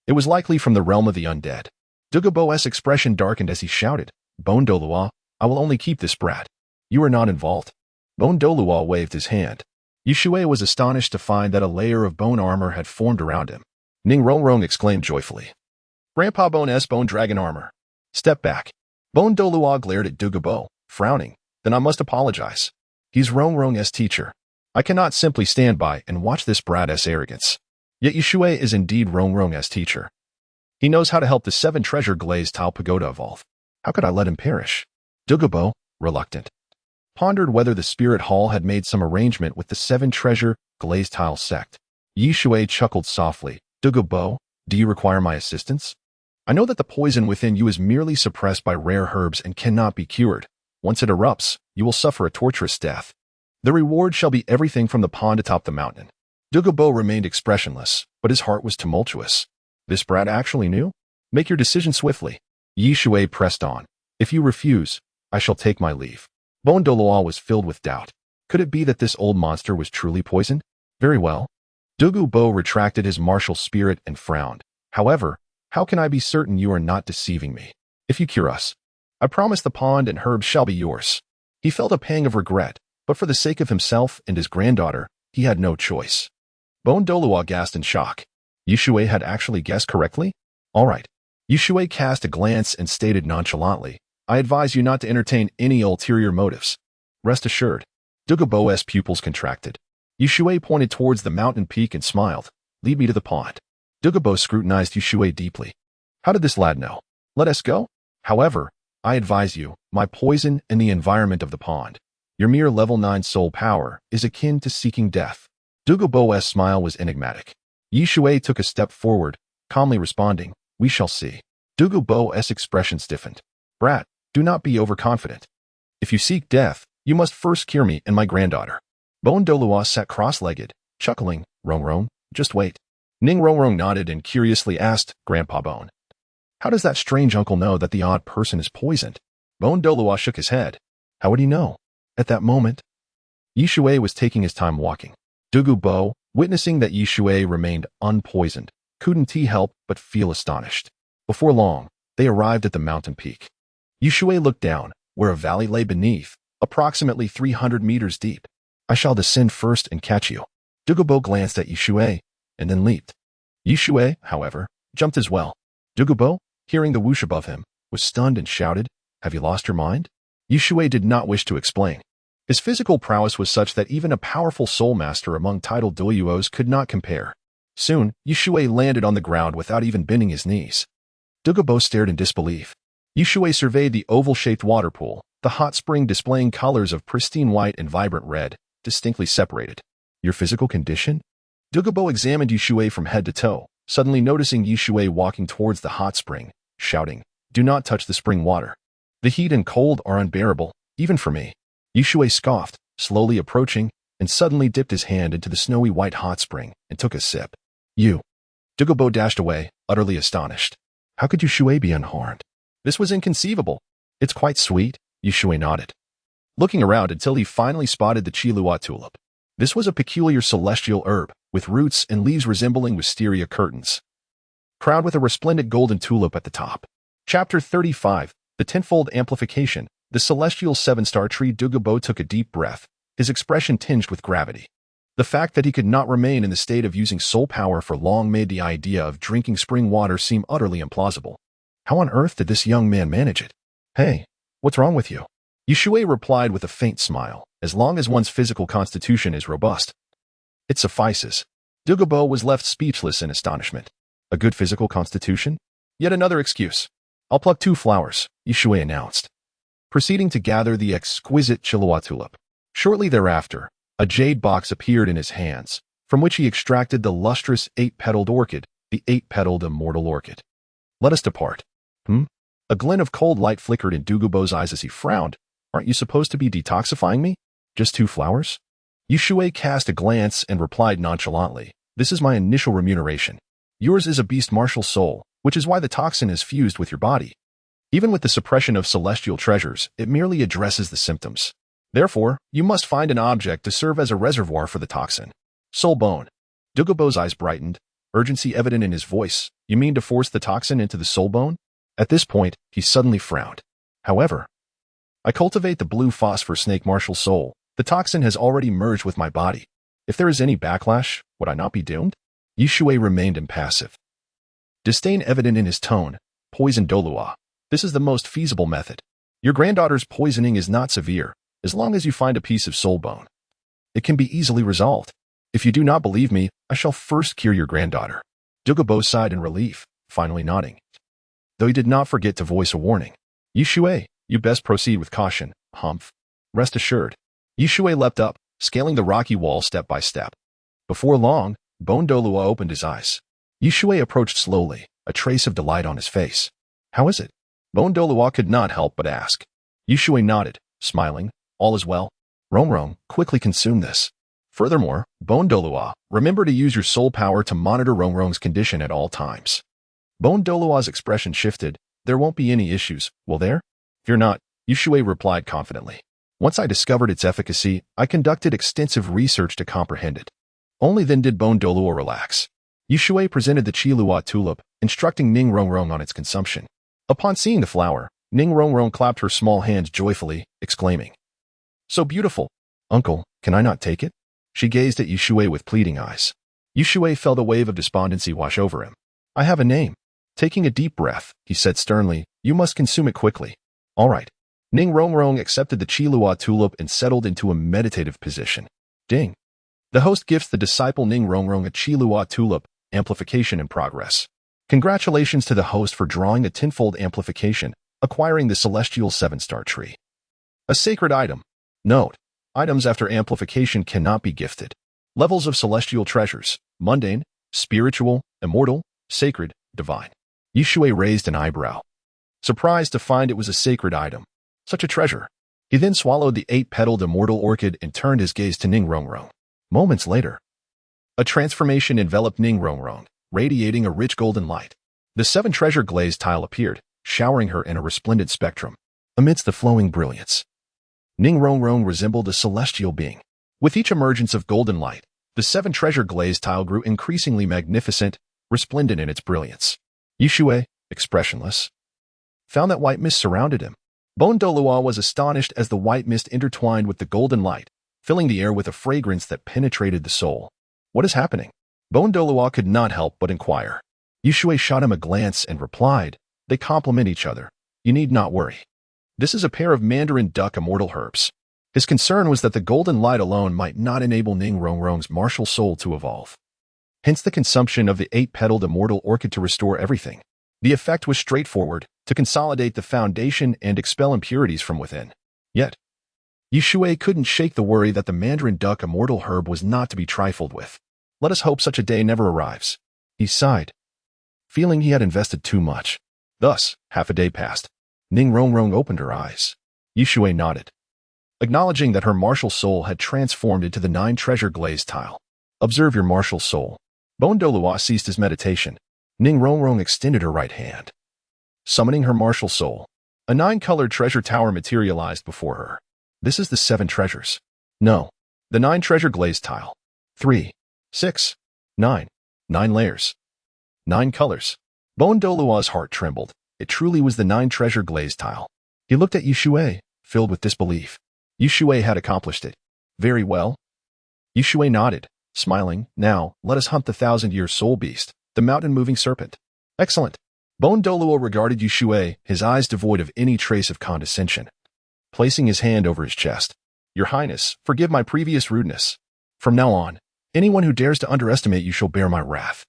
It was likely from the realm of the undead. Douluo's expression darkened as he shouted, Douluo, I will only keep this brat. You are not involved. Douluo waved his hand. Shui was astonished to find that a layer of bone armor had formed around him. Ning Rongrong exclaimed joyfully. Grandpa Bone's bone dragon armor. Step back. Douluo glared at Douluo, frowning. Then I must apologize. He's Rongrong's teacher. I cannot simply stand by and watch this brat's arrogance. Yet Shui is indeed Rongrong's teacher. He knows how to help the 7 treasure glazed tile pagoda evolve. How could I let him perish? Douluo, reluctant, pondered whether the spirit hall had made some arrangement with the 7 treasure glazed tile sect. Shui chuckled softly. Douluo, do you require my assistance? I know that the poison within you is merely suppressed by rare herbs and cannot be cured. Once it erupts, you will suffer a torturous death. The reward shall be everything from the pond atop the mountain. Douluo remained expressionless, but his heart was tumultuous. This brat actually knew? Make your decision swiftly. Shui pressed on. If you refuse, I shall take my leave. Douluo was filled with doubt. Could it be that this old monster was truly poisoned? Very well. Douluo retracted his martial spirit and frowned. However, how can I be certain you are not deceiving me? If you cure us, I promise the pond and herbs shall be yours. He felt a pang of regret, but for the sake of himself and his granddaughter, he had no choice. Douluo gasped in shock. Shui had actually guessed correctly? All right. Shui cast a glance and stated nonchalantly, I advise you not to entertain any ulterior motives. Rest assured. Douluo's pupils contracted. Shui pointed towards the mountain peak and smiled. Lead me to the pond. Douluo scrutinized Shui deeply. How did this lad know? Let us go? However, I advise you, my poison and the environment of the pond. Your mere level 9 soul power is akin to seeking death. Douluo's smile was enigmatic. Shui took a step forward, calmly responding, we shall see. Douluo's expression stiffened. Brat, do not be overconfident. If you seek death, you must first cure me and my granddaughter. Douluo sat cross-legged, chuckling. Rongrong, just wait. Ning Rongrong nodded and curiously asked, Grandpa Bone, how does that strange uncle know that the odd person is poisoned? Douluo shook his head. How would he know? At that moment, Shui was taking his time walking. Douluo, witnessing that Shui remained unpoisoned, couldn't help but feel astonished. Before long, they arrived at the mountain peak. Shui looked down, where a valley lay beneath, approximately 300 meters deep. I shall descend first and catch you. Douluo glanced at Shui, and then leaped. Shui, however, jumped as well. Douluo, hearing the whoosh above him, was stunned and shouted, Have you lost your mind? Shui did not wish to explain. His physical prowess was such that even a powerful soul master among titled Douluos could not compare. Soon, Shui landed on the ground without even bending his knees. Douluo stared in disbelief. Shui surveyed the oval-shaped water pool, the hot spring displaying colors of pristine white and vibrant red, distinctly separated. Your physical condition? Douluo examined Shui from head to toe, suddenly noticing Shui walking towards the hot spring, shouting, "Do not touch the spring water. The heat and cold are unbearable, even for me." Shui scoffed, slowly approaching, and suddenly dipped his hand into the snowy white hot spring and took a sip. Douluo dashed away, utterly astonished. How could Shui be unharmed? This was inconceivable. It's quite sweet, Shui nodded, looking around until he finally spotted the Qilua tulip. This was a peculiar celestial herb, with roots and leaves resembling wisteria curtains, crowned with a resplendent golden tulip at the top. Chapter 35, The Tenfold Amplification, the Celestial Seven-Star Tree. Douluo took a deep breath, his expression tinged with gravity. The fact that he could not remain in the state of using soul power for long made the idea of drinking spring water seem utterly implausible. How on earth did this young man manage it? Hey, what's wrong with you? Shui replied with a faint smile, as long as one's physical constitution is robust. It suffices. Douluo was left speechless in astonishment. A good physical constitution? Yet another excuse. I'll pluck 2 flowers, Shui announced, proceeding to gather the exquisite Qilua tulip. Shortly thereafter, a jade box appeared in his hands, from which he extracted the lustrous 8-petaled orchid, the 8-petaled immortal orchid. Let us depart. A glint of cold light flickered in Douluo's eyes as he frowned. Aren't you supposed to be detoxifying me? Just 2 flowers? Shui cast a glance and replied nonchalantly, "This is my initial remuneration. Yours is a beast martial soul, which is why the toxin is fused with your body. Even with the suppression of celestial treasures, it merely addresses the symptoms. Therefore, you must find an object to serve as a reservoir for the toxin. Soul bone." Douluo's eyes brightened, urgency evident in his voice. "You mean to force the toxin into the soul bone?" At this point, he suddenly frowned. "However, I cultivate the blue phosphor snake martial soul. The toxin has already merged with my body. If there is any backlash, would I not be doomed?" Shui remained impassive, disdain evident in his tone. "Poison Douluo. This is the most feasible method. Your granddaughter's poisoning is not severe, as long as you find a piece of soul bone. It can be easily resolved. If you do not believe me, I shall first cure your granddaughter." Douluo sighed in relief, finally nodding, though he did not forget to voice a warning. "Shui, you best proceed with caution, humph. Rest assured." Shui leapt up, scaling the rocky wall step by step. Before long, Bone Douluo opened his eyes. Shui approached slowly, a trace of delight on his face. "How is it?" Bone Douluo could not help but ask. Shui nodded, smiling. "All is well. Rongrong, quickly consume this. Furthermore, Bone Douluo, remember to use your soul power to monitor Rongrong's condition at all times." Bone Douluo's expression shifted. "There won't be any issues, will there?" "Fear not," Shui replied confidently. "Once I discovered its efficacy, I conducted extensive research to comprehend it." Only then did Bone Douluo relax. Shui presented the Qilua tulip, instructing Ning Rongrong on its consumption. Upon seeing the flower, Ning Rongrong clapped her small hands joyfully, exclaiming, "So beautiful! Uncle, can I not take it?" She gazed at Shui with pleading eyes. Shui felt a wave of despondency wash over him. "I have a name." Taking a deep breath, he said sternly, "You must consume it quickly." "All right." Ning Rongrong accepted the Qilua tulip and settled into a meditative position. Ding. The host gifts the disciple Ning Rongrong a Qilua tulip, amplification in progress. Congratulations to the host for drawing a tenfold amplification, acquiring the celestial 7-star tree. A sacred item. Note: items after amplification cannot be gifted. Levels of celestial treasures: mundane, spiritual, immortal, sacred, divine. Shui raised an eyebrow, surprised to find it was a sacred item. Such a treasure. He then swallowed the 8-petaled immortal orchid and turned his gaze to Ning Rongrong. Moments later, a transformation enveloped Ning Rongrong, radiating a rich golden light. The 7-treasure glazed tile appeared, showering her in a resplendent spectrum. Amidst the flowing brilliance, Ning Rongrong resembled a celestial being. With each emergence of golden light, the 7-treasure glazed tile grew increasingly magnificent, resplendent in its brilliance. Shui, expressionless, found that white mist surrounded him. Bone Douluo was astonished as the white mist intertwined with the golden light, filling the air with a fragrance that penetrated the soul. "What is happening?" Bone Douluo could not help but inquire. Shui shot him a glance and replied, "They complement each other. You need not worry. This is a pair of mandarin duck immortal herbs. His concern was that the golden light alone might not enable Ning Rongrong's martial soul to evolve. Hence the consumption of the 8-petaled immortal orchid to restore everything. The effect was straightforward, to consolidate the foundation and expel impurities from within. Yet, Shui couldn't shake the worry that the mandarin duck immortal herb was not to be trifled with. Let us hope such a day never arrives. He sighed, feeling he had invested too much. Thus, half a day passed. Ning Rongrong opened her eyes. Shui nodded, acknowledging that her martial soul had transformed into the 9-treasure glazed tile. Observe your martial soul. Douluo ceased his meditation. Ning Rongrong extended her right hand. Summoning her martial soul, a 9-colored treasure tower materialized before her. This is the 7 treasures. No, the 9-treasure glazed tile. 3, 6, 9. 9 layers. 9 colors. Douluo's heart trembled. It truly was the 9-treasure glazed tile. He looked at Shui, filled with disbelief. Shui had accomplished it. Very well. Shui nodded, smiling. Now, let us hunt the 1,000-year soul beast, the mountain-moving serpent. Excellent. Douluo regarded Shui, his eyes devoid of any trace of condescension. Placing his hand over his chest. Your Highness, forgive my previous rudeness. From now on, anyone who dares to underestimate you shall bear my wrath.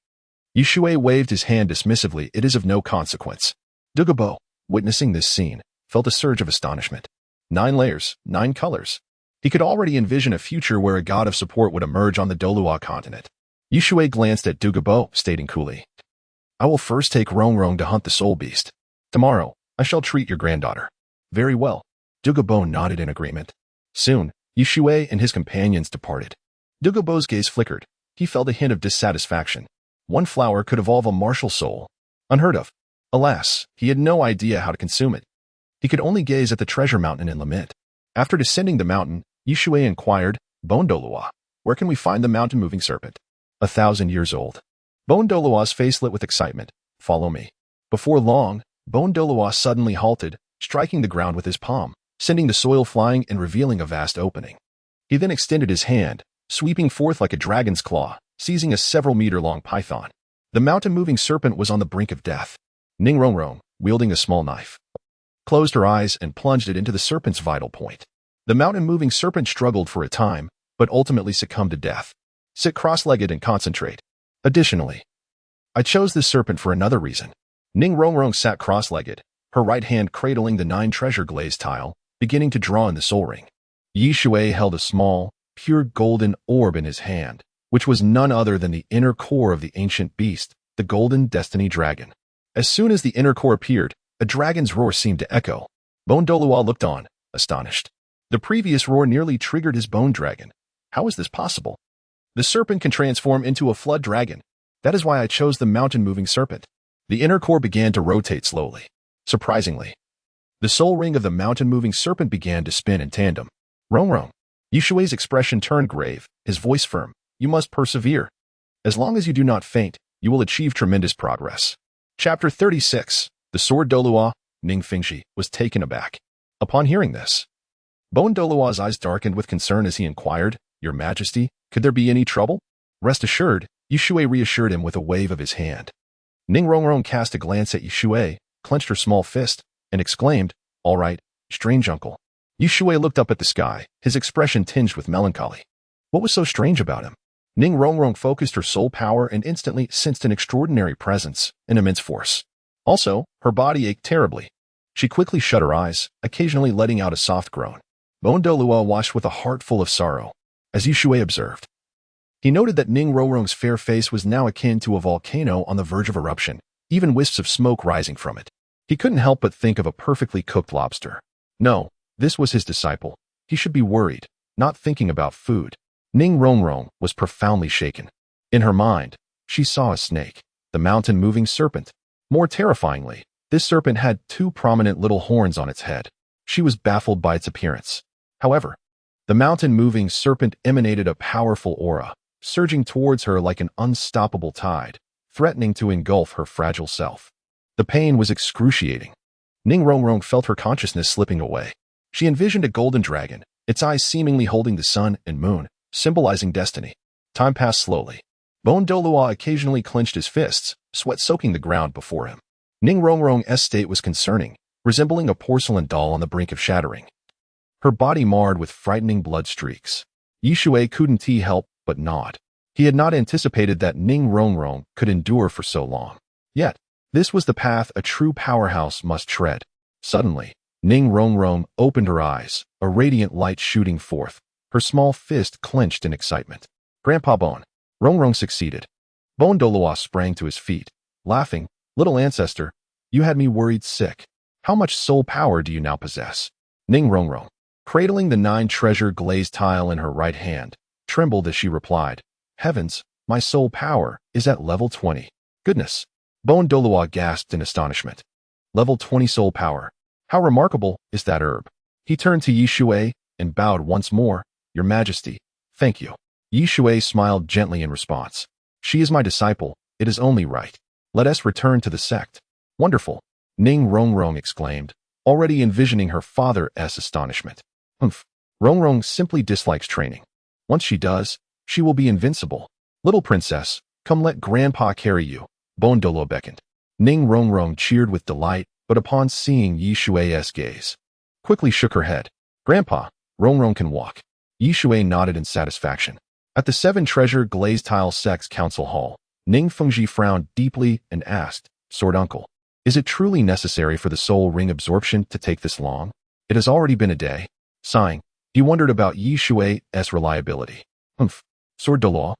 Shui waved his hand dismissively. It is of no consequence. Douluo, witnessing this scene, felt a surge of astonishment. 9 layers, 9 colors. He could already envision a future where a god of support would emerge on the Douluo Continent. Shui glanced at Douluo, stating coolly, I will first take Rongrong to hunt the soul beast. Tomorrow, I shall treat your granddaughter. Very well. Douluo nodded in agreement. Soon, Shui and his companions departed. Douluo's gaze flickered. He felt a hint of dissatisfaction. One flower could evolve a martial soul. Unheard of. Alas, he had no idea how to consume it. He could only gaze at the treasure mountain and lament. After descending the mountain, Shui inquired, Douluo, where can we find the mountain-moving serpent? 1,000 years old. Douluo's face lit with excitement. Follow me. Before long, Douluo suddenly halted, striking the ground with his palm, sending the soil flying and revealing a vast opening. He then extended his hand, sweeping forth like a dragon's claw, seizing a several-meter-long python. The mountain-moving serpent was on the brink of death. Ning Rongrong, wielding a small knife, closed her eyes and plunged it into the serpent's vital point. The mountain-moving serpent struggled for a time, but ultimately succumbed to death. Sit cross-legged and concentrate. Additionally, I chose this serpent for another reason. Ning Rongrong sat cross-legged, her right hand cradling the 9-treasure glazed tile, beginning to draw in the soul ring. Shui held a small, pure golden orb in his hand, which was none other than the inner core of the ancient beast, the golden destiny dragon. As soon as the inner core appeared, a dragon's roar seemed to echo. Douluo looked on, astonished. The previous roar nearly triggered his bone dragon. How is this possible? The serpent can transform into a flood dragon. That is why I chose the mountain-moving serpent. The inner core began to rotate slowly. Surprisingly, the soul ring of the mountain-moving serpent began to spin in tandem. Rongrong. Shui's expression turned grave, his voice firm. You must persevere. As long as you do not faint, you will achieve tremendous progress. Chapter 36. The sword. Douluo, Ning Fingxi, was taken aback. Upon hearing this, Douluo's eyes darkened with concern as he inquired, Your Majesty, could there be any trouble? Rest assured, Shui reassured him with a wave of his hand. Ning Rongrong cast a glance at Shui, clenched her small fist, and exclaimed, All right, strange uncle. Shui looked up at the sky, his expression tinged with melancholy. What was so strange about him? Ning Rongrong focused her soul power and instantly sensed an extraordinary presence, an immense force. Also, her body ached terribly. She quickly shut her eyes, occasionally letting out a soft groan. Douluo watched with a heart full of sorrow, as Shui observed. He noted that Ning Rongrong's fair face was now akin to a volcano on the verge of eruption, even wisps of smoke rising from it. He couldn't help but think of a perfectly cooked lobster. No, this was his disciple. He should be worried, not thinking about food. Ning Rongrong was profoundly shaken. In her mind, she saw a snake, the mountain-moving serpent. More terrifyingly, this serpent had 2 prominent little horns on its head. She was baffled by its appearance. However, the mountain-moving serpent emanated a powerful aura, surging towards her like an unstoppable tide, threatening to engulf her fragile self. The pain was excruciating. Ning Rongrong felt her consciousness slipping away. She envisioned a golden dragon, its eyes seemingly holding the sun and moon, symbolizing destiny. Time passed slowly. Douluo occasionally clenched his fists, sweat soaking the ground before him. Ning Rongrong's state was concerning, resembling a porcelain doll on the brink of shattering. her body marred with frightening blood streaks. Shui couldn't help but nod. He had not anticipated that Ning Rongrong could endure for so long. Yet, this was the path a true powerhouse must tread. Suddenly, Ning Rongrong opened her eyes, a radiant light shooting forth, her small fist clenched in excitement. Grandpa Bone. Rongrong succeeded. Bone Douluo sprang to his feet, laughing. Little ancestor, you had me worried sick. How much soul power do you now possess? Ning Rongrong, cradling the 9-treasure glazed tile in her right hand, trembled as she replied, Heavens, my soul power is at level 20. Goodness. Bone Douluo gasped in astonishment. Level 20 soul power. How remarkable is that herb? He turned to Shui and bowed once more. Your Majesty, thank you. Shui smiled gently in response. She is my disciple. It is only right. Let us return to the sect. Wonderful. Ning Rongrong exclaimed, already envisioning her father's astonishment. Humph. Rongrong simply dislikes training. Once she does, she will be invincible. Little princess, come let grandpa carry you. Bone Douluo beckoned. Ning Rongrong cheered with delight, but upon seeing Shui's gaze, quickly shook her head. Grandpa, Rongrong can walk. Shui nodded in satisfaction. At the 7-treasure glazed tile sect's council hall, Ning Fengji frowned deeply and asked, Sword Uncle, is it truly necessary for the soul ring absorption to take this long? It has already been a day. Sighing, he wondered about Shui's reliability. Humph. Sword Douluo,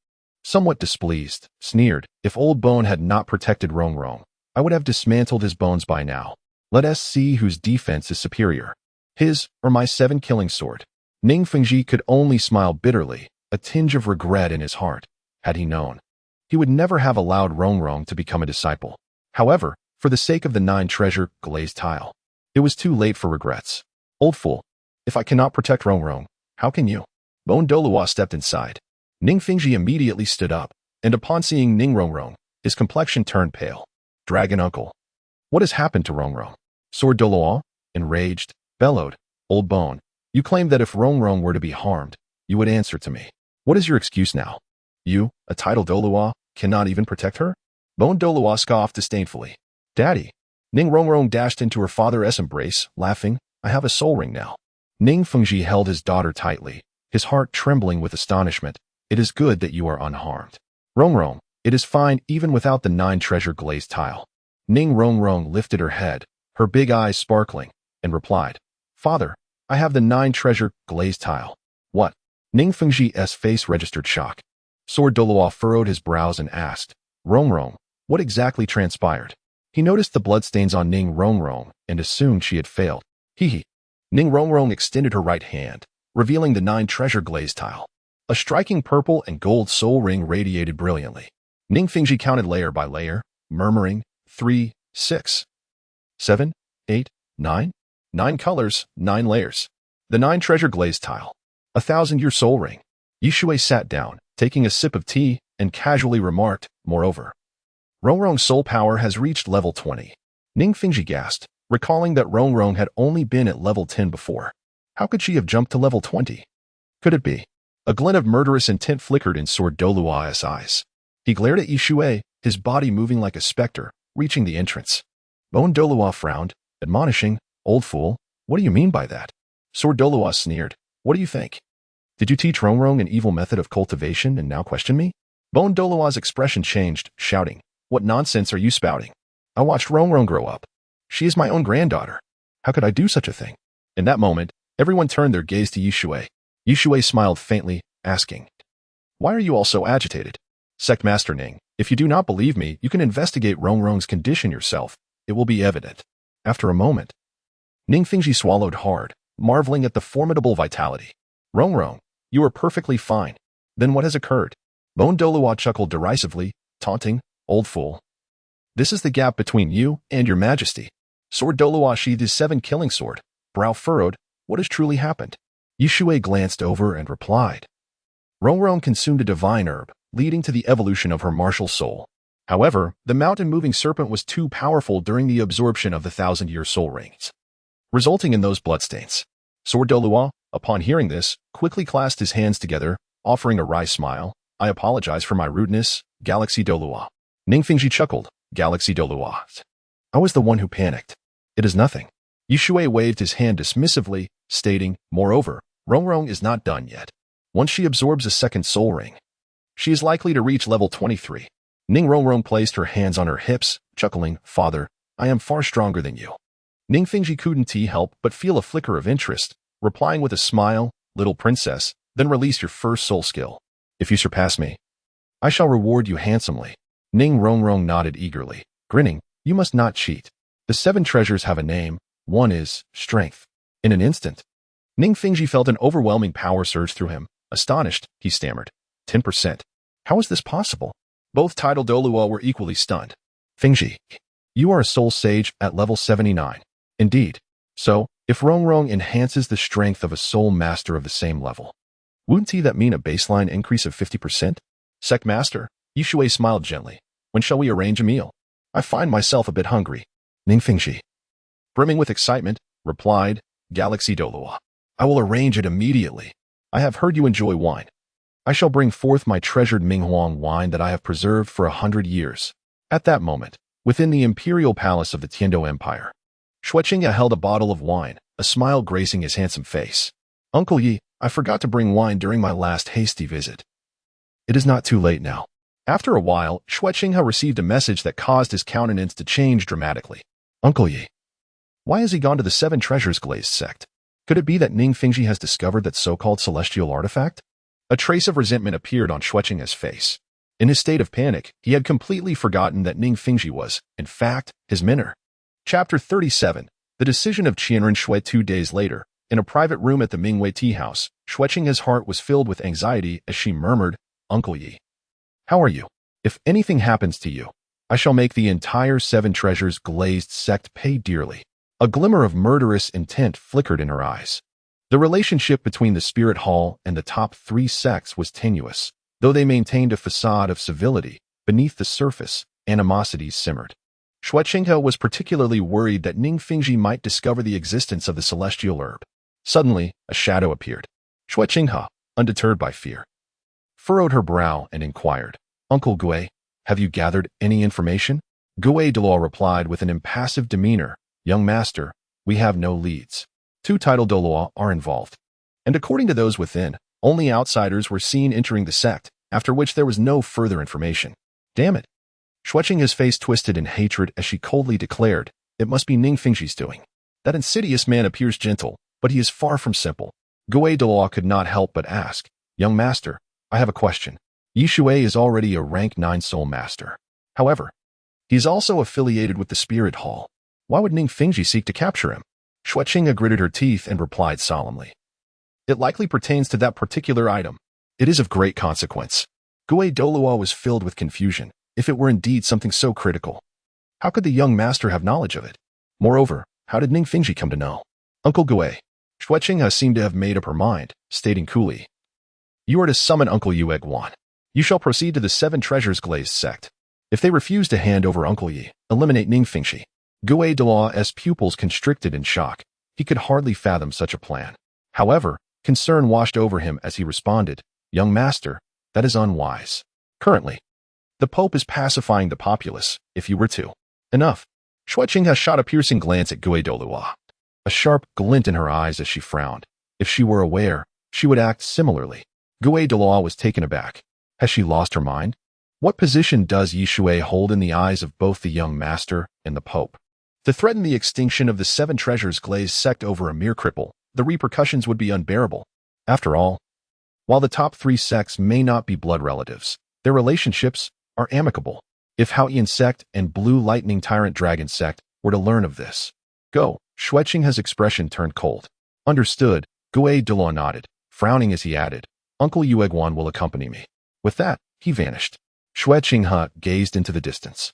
somewhat displeased, sneered, if Old Bone had not protected Rongrong, I would have dismantled his bones by now. Let us see whose defense is superior. His or my 7-killing sword. Ning Fengji could only smile bitterly, a tinge of regret in his heart. Had he known, he would never have allowed Rongrong to become a disciple. However, for the sake of the 9-treasure glazed tile, it was too late for regrets. Old fool, if I cannot protect Rongrong, how can you? Bone Douluo stepped inside. Ning Fengji immediately stood up, and upon seeing Ning Rongrong, his complexion turned pale. Dragon Uncle, what has happened to Rongrong? Sword Douluo, enraged, bellowed, Old Bone, you claimed that if Rongrong were to be harmed, you would answer to me. What is your excuse now? You, a titled Douluo, cannot even protect her? Bone Douluo scoffed disdainfully. Daddy. Ning Rongrong dashed into her father's embrace, laughing, I have a soul ring now. Ning Fengji held his daughter tightly, his heart trembling with astonishment. It is good that you are unharmed. Rongrong, it is fine even without the 9-treasure glazed tile. Ning Rongrong lifted her head, her big eyes sparkling, and replied, Father, I have the 9-treasure glazed tile. What? Ning Fengji's face registered shock. Sword Douluo furrowed his brows and asked, Rongrong, what exactly transpired? He noticed the bloodstains on Ning Rongrong and assumed she had failed. Hee. Ning Rongrong extended her right hand, revealing the 9-treasure glazed tile. A striking purple and gold soul ring radiated brilliantly. Ning Fengji counted layer by layer, murmuring, 3, 6, 7, 8, 9. 9 colors, 9 layers. The 9-treasure glazed tile. 1,000-year soul ring. Shui sat down, taking a sip of tea, and casually remarked, moreover, Rongrong's soul power has reached level 20. Ning Fengji gasped, recalling that Rongrong had only been at level 10 before. How could she have jumped to level 20? Could it be? A glint of murderous intent flickered in Sword Douluo's eyes. He glared at Shui, his body moving like a specter, reaching the entrance. Bone Douluo frowned, admonishing, Old fool, what do you mean by that? Sword Douluo sneered, what do you think? Did you teach Rongrong an evil method of cultivation and now question me? Bone Douluo's expression changed, shouting, what nonsense are you spouting? I watched Rongrong grow up. She is my own granddaughter. How could I do such a thing? In that moment, everyone turned their gaze to Shui. Shui smiled faintly, asking, why are you all so agitated? Sect Master Ning, if you do not believe me, you can investigate Rongrong's condition yourself. It will be evident. After a moment, Ning Fengji swallowed hard, marveling at the formidable vitality. Rongrong, you are perfectly fine. Then what has occurred? Bone Douluo chuckled derisively, taunting, Old fool. This is the gap between you and your Majesty. Sword Douluo sheathed his 7-killing sword, brow furrowed. What has truly happened? Shui glanced over and replied. Rongrong consumed a divine herb, leading to the evolution of her martial soul. However, the mountain-moving serpent was too powerful during the absorption of the 1,000-year soul rings, resulting in those bloodstains. Sword Douluo, upon hearing this, quickly clasped his hands together, offering a wry smile. I apologize for my rudeness, Galaxy Douluo. Ning Fengji chuckled, Galaxy Douluo. I was the one who panicked. It is nothing. Shui waved his hand dismissively, stating, "Moreover, Rongrong is not done yet. Once she absorbs a second soul ring, she is likely to reach level 23. Ning Rongrong placed her hands on her hips, chuckling, "Father, I am far stronger than you." Ning Fingji couldn't help but feel a flicker of interest, replying with a smile, "Little princess, then release your first soul skill. If you surpass me, I shall reward you handsomely." Ning Rongrong nodded eagerly, grinning, "You must not cheat. The 7 treasures have a name. One is strength." In an instant, Ning Fingji felt an overwhelming power surge through him. Astonished, he stammered, 10%. How is this possible? Both titled Douluo were equally stunned. "Fingji, you are a soul sage at level 79. Indeed. So, if Rongrong enhances the strength of a soul master of the same level, wouldn't that mean a baseline increase of 50%? Sect Master, Shui smiled gently. "When shall we arrange a meal? I find myself a bit hungry." Ning Fingji, brimming with excitement, replied, "Galaxy Douluo. I will arrange it immediately. I have heard you enjoy wine. I shall bring forth my treasured Minghuang wine that I have preserved for 100 years. At that moment, within the imperial palace of the Tiando Empire, Shuqingya held a bottle of wine, a smile gracing his handsome face. "Uncle Yi, I forgot to bring wine during my last hasty visit. It is not too late now." After a while, Shuqingya received a message that caused his countenance to change dramatically. "Uncle Yi, why has he gone to the 7 treasures glazed sect? Could it be that Ning Fingji has discovered that so-called celestial artifact?" A trace of resentment appeared on Shuqingya's face. In his state of panic, he had completely forgotten that Ning Fingji was, in fact, his mentor. Chapter 37. The decision of Qianren Shui. 2 days later, in a private room at the Mingwei tea house, Shuqingya's heart was filled with anxiety as she murmured, "Uncle Yi, how are you? If anything happens to you, I shall make the entire 7 treasures glazed sect pay dearly." A glimmer of murderous intent flickered in her eyes. The relationship between the Spirit Hall and the top 3 sects was tenuous. Though they maintained a facade of civility, beneath the surface, animosities simmered. Shuqingya was particularly worried that Ning Fingji might discover the existence of the celestial herb. Suddenly, a shadow appeared. Shuqingya, undeterred by fear, furrowed her brow and inquired, "Uncle Gui, have you gathered any information?" Gui Douluo replied with an impassive demeanor, "Young master, we have no leads. 2 titled Douluo are involved, and according to those within, only outsiders were seen entering the sect, after which there was no further information." "Damn it." Shuqingya's face twisted in hatred as she coldly declared, "It must be Ning Fingji's doing. That insidious man appears gentle, but he is far from simple." Gui Douluo could not help but ask, "Young master, I have a question. Shui is already a rank 9 soul master. However, he is also affiliated with the Spirit Hall. Why would Ning Fingji seek to capture him?" Shuqingya gritted her teeth and replied solemnly, "It likely pertains to that particular item. It is of great consequence." Gui Douluo was filled with confusion. If it were indeed something so critical, how could the young master have knowledge of it? Moreover, how did Ning Fingji come to know? "Uncle Gui." Shuqingya seemed to have made up her mind, stating coolly, "You are to summon Uncle Yi. You shall proceed to the 7 treasures glazed sect. If they refuse to hand over Uncle Yi, eliminate Ning Fingji." Gui Douluo's pupils constricted in shock. He could hardly fathom such a plan. However, concern washed over him as he responded, "Young master, that is unwise. Currently, the Pope is pacifying the populace. If you were to..." "Enough." Shuqingya shot a piercing glance at Gui Douluo, a sharp glint in her eyes as she frowned. If she were aware, she would act similarly. Gui Douluo was taken aback. Has she lost her mind? What position does Shui hold in the eyes of both the young master and the Pope? To threaten the extinction of the 7 treasures glazed sect over a mere cripple, the repercussions would be unbearable. After all, while the top 3 sects may not be blood relatives, their relationships are amicable. If Haoyan sect and Blue Lightning Tyrant Dragon sect were to learn of this, go. Shuqingya's expression turned cold. "Understood." Gui Douluo nodded, frowning as he added, "Uncle Yueguan will accompany me." With that, he vanished. Shuqingya gazed into the distance,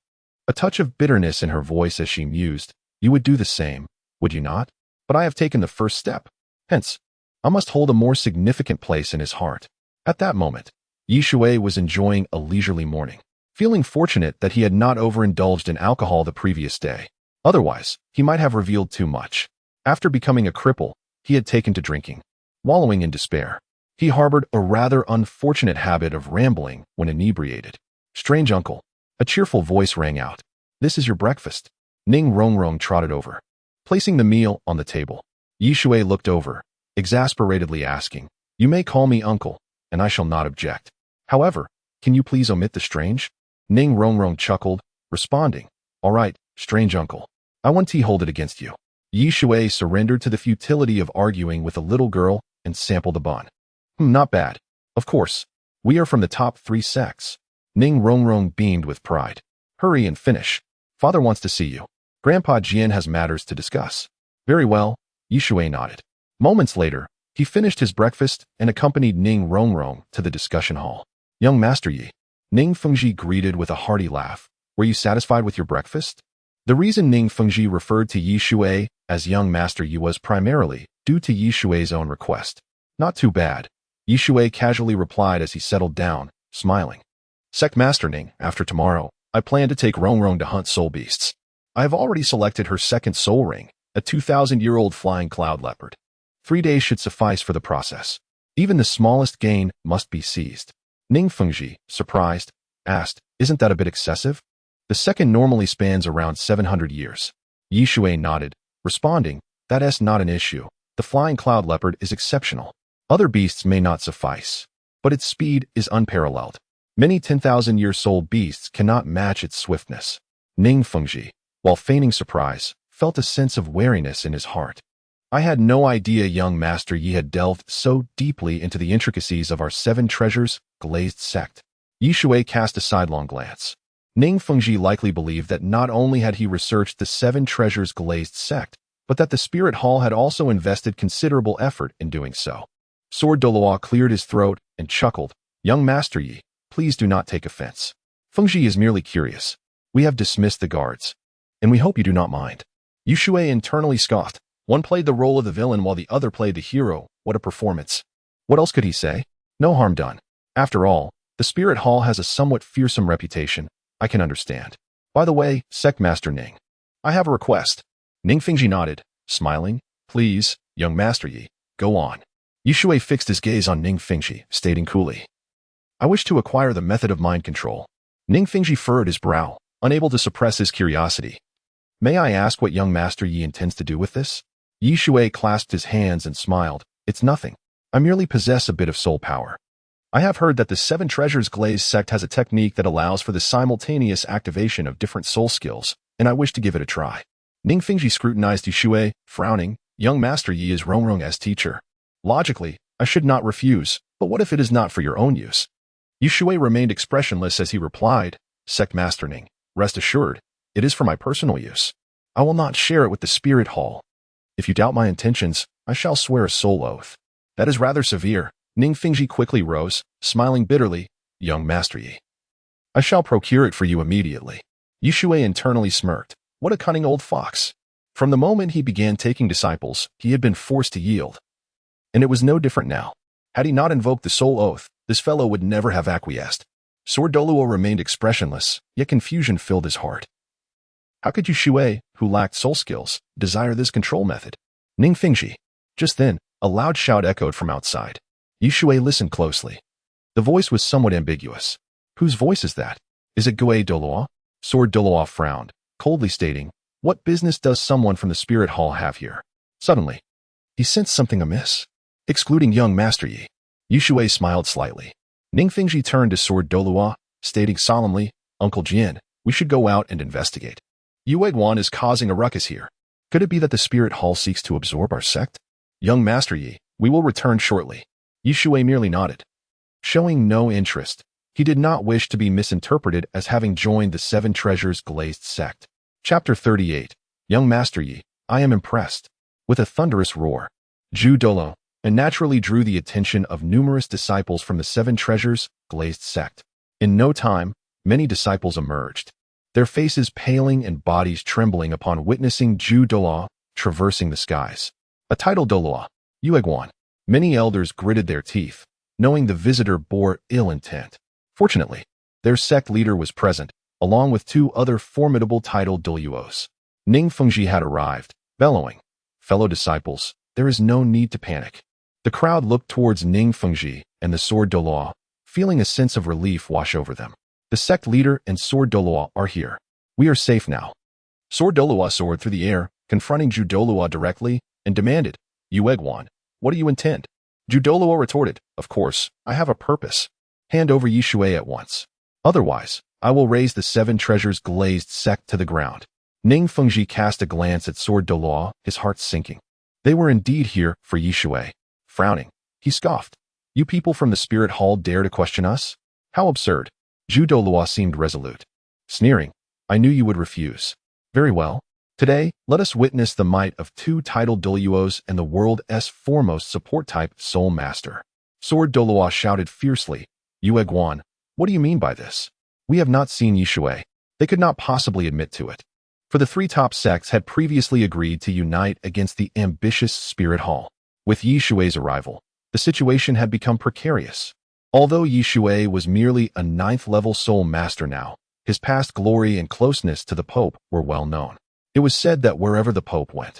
a touch of bitterness in her voice as she mused, "You would do the same, would you not? But I have taken the first step. Hence, I must hold a more significant place in his heart." At that moment, Shui was enjoying a leisurely morning, feeling fortunate that he had not overindulged in alcohol the previous day. Otherwise, he might have revealed too much. After becoming a cripple, he had taken to drinking, wallowing in despair. He harbored a rather unfortunate habit of rambling when inebriated. "Strange uncle." A cheerful voice rang out. "This is your breakfast." Ning Rongrong trotted over, placing the meal on the table. Shui looked over, exasperatedly asking, "You may call me uncle, and I shall not object. However, can you please omit the strange?" Ning Rongrong chuckled, responding, "All right, strange uncle. I won't hold it against you." Yi Shui surrendered to the futility of arguing with a little girl and sampled the bun. Not bad. Of course. We are from the top 3 sects. Ning Rongrong beamed with pride. Hurry and finish. Father wants to see you. Grandpa Jian has matters to discuss. Very well, Yi Shui nodded. Moments later, he finished his breakfast and accompanied Ning Rongrong to the discussion hall. Young Master Yi. Ning Fengji greeted with a hearty laugh. Were you satisfied with your breakfast? The reason Ning Fengji referred to Yi Shui as Young Master Yi was primarily due to Yi Shui's own request. Not too bad, Yi Shui casually replied as he settled down, smiling. Sect Master Ning, after tomorrow, I plan to take Rongrong to hunt soul beasts. I have already selected her second soul ring, a 2,000-year-old flying cloud leopard. 3 days should suffice for the process. Even the smallest gain must be seized. Ning Fengji, surprised, asked, "Isn't that a bit excessive? The second normally spans around 700 years. Yi Shui nodded, responding, "That's not an issue. The flying cloud leopard is exceptional. Other beasts may not suffice, but its speed is unparalleled. Many 10,000-year soul beasts cannot match its swiftness." Ning Fengji, while feigning surprise, felt a sense of wariness in his heart. I had no idea Young Master Yi had delved so deeply into the intricacies of our 7 treasures glazed sect. Yi Shui cast a sidelong glance. Ning Fengji likely believed that not only had he researched the 7 treasures glazed sect, but that the Spirit Hall had also invested considerable effort in doing so. Sword Douluo cleared his throat and chuckled. "Young Master Yi, please do not take offense. Fengji is merely curious. We have dismissed the guards, and we hope you do not mind." Yi Shui internally scoffed. One played the role of the villain while the other played the hero. What a performance. What else could he say? No harm done. After all, the Spirit Hall has a somewhat fearsome reputation. I can understand. By the way, Sect Master Ning, I have a request. Ning Fengji nodded, smiling. "Please, Young Master Yi, go on." Yi Shui fixed his gaze on Ning Fengji, stating coolly, "I wish to acquire the method of mind control." Ning Fengji furrowed his brow, unable to suppress his curiosity. "May I ask what Young Master Yi intends to do with this?" Yi Shui clasped his hands and smiled. "It's nothing. I merely possess a bit of soul power. I have heard that the 7 Treasures Glazed sect has a technique that allows for the simultaneous activation of different soul skills, and I wish to give it a try." Ning Fengji scrutinized Yi Shui, frowning. "Young Master Yi is Rongrong's teacher. Logically, I should not refuse, but what if it is not for your own use?" Yi Shui remained expressionless as he replied, "Sect Master Ning, rest assured, it is for my personal use. I will not share it with the Spirit Hall. If you doubt my intentions, I shall swear a soul oath." "That is rather severe." Ning Fengji quickly rose, smiling bitterly. "Young Master Yi, I shall procure it for you immediately." Yi Shui internally smirked. What a cunning old fox. From the moment he began taking disciples, he had been forced to yield. And it was no different now. Had he not invoked the soul oath, this fellow would never have acquiesced. Sword Douluo remained expressionless, yet confusion filled his heart. How could Yi Shui, who lacked soul skills, desire this control method? Ning Fengji. Just then, a loud shout echoed from outside. Yi Shui listened closely. The voice was somewhat ambiguous. Whose voice is that? Is it Gui Douluo? Sword Douluo frowned, coldly stating, "What business does someone from the Spirit Hall have here?" Suddenly, he sensed something amiss. Excluding Young Master Yi, Yi Shui smiled slightly. Ning Fengji turned to Sword Douluo, stating solemnly, "Uncle Jian, we should go out and investigate. Yueguan is causing a ruckus here. Could it be that the Spirit Hall seeks to absorb our sect?" "Young Master Yi, we will return shortly." Yi Shui merely nodded. Showing no interest, he did not wish to be misinterpreted as having joined the 7 Treasures Glazed sect. Chapter 38. Young Master Yi, I am impressed. With a thunderous roar, Zhu Douluo, and naturally drew the attention of numerous disciples from the 7 Treasures Glazed sect. In no time, many disciples emerged, their faces paling and bodies trembling upon witnessing Zhu Douluo traversing the skies. A title Douluo, Yueguan. Many elders gritted their teeth, knowing the visitor bore ill intent. Fortunately, their sect leader was present, along with 2 other formidable titled Douluos. Ning Fengji had arrived, bellowing, "Fellow disciples, there is no need to panic." The crowd looked towards Ning Fengji and the Sword Douluo, feeling a sense of relief wash over them. The sect leader and Sword Douluo are here. We are safe now. Sword Douluo soared through the air, confronting Zhu Douluo directly, and demanded, "Yueguan, What do you intend? Douluo retorted, of course, I have a purpose. Hand over Shui at once. Otherwise, I will raise the 7 treasures glazed sect to the ground. Ning Fengji cast a glance at Sword Douluo, his heart sinking. They were indeed here for Shui. Frowning, he scoffed. You people from the spirit hall dare to question us? How absurd. Douluo seemed resolute. Sneering, I knew you would refuse. Very well. Today, let us witness the might of 2 titled Douluos and the world's foremost support type Soul Master. Sword Douluo shouted fiercely, Yue Guan, what do you mean by this? We have not seen Shui. They could not possibly admit to it. For the 3 top sects had previously agreed to unite against the ambitious Spirit Hall. With Shui's arrival, the situation had become precarious. Although Shui was merely a 9th-level Soul Master now, his past glory and closeness to the Pope were well known. It was said that wherever the Pope went,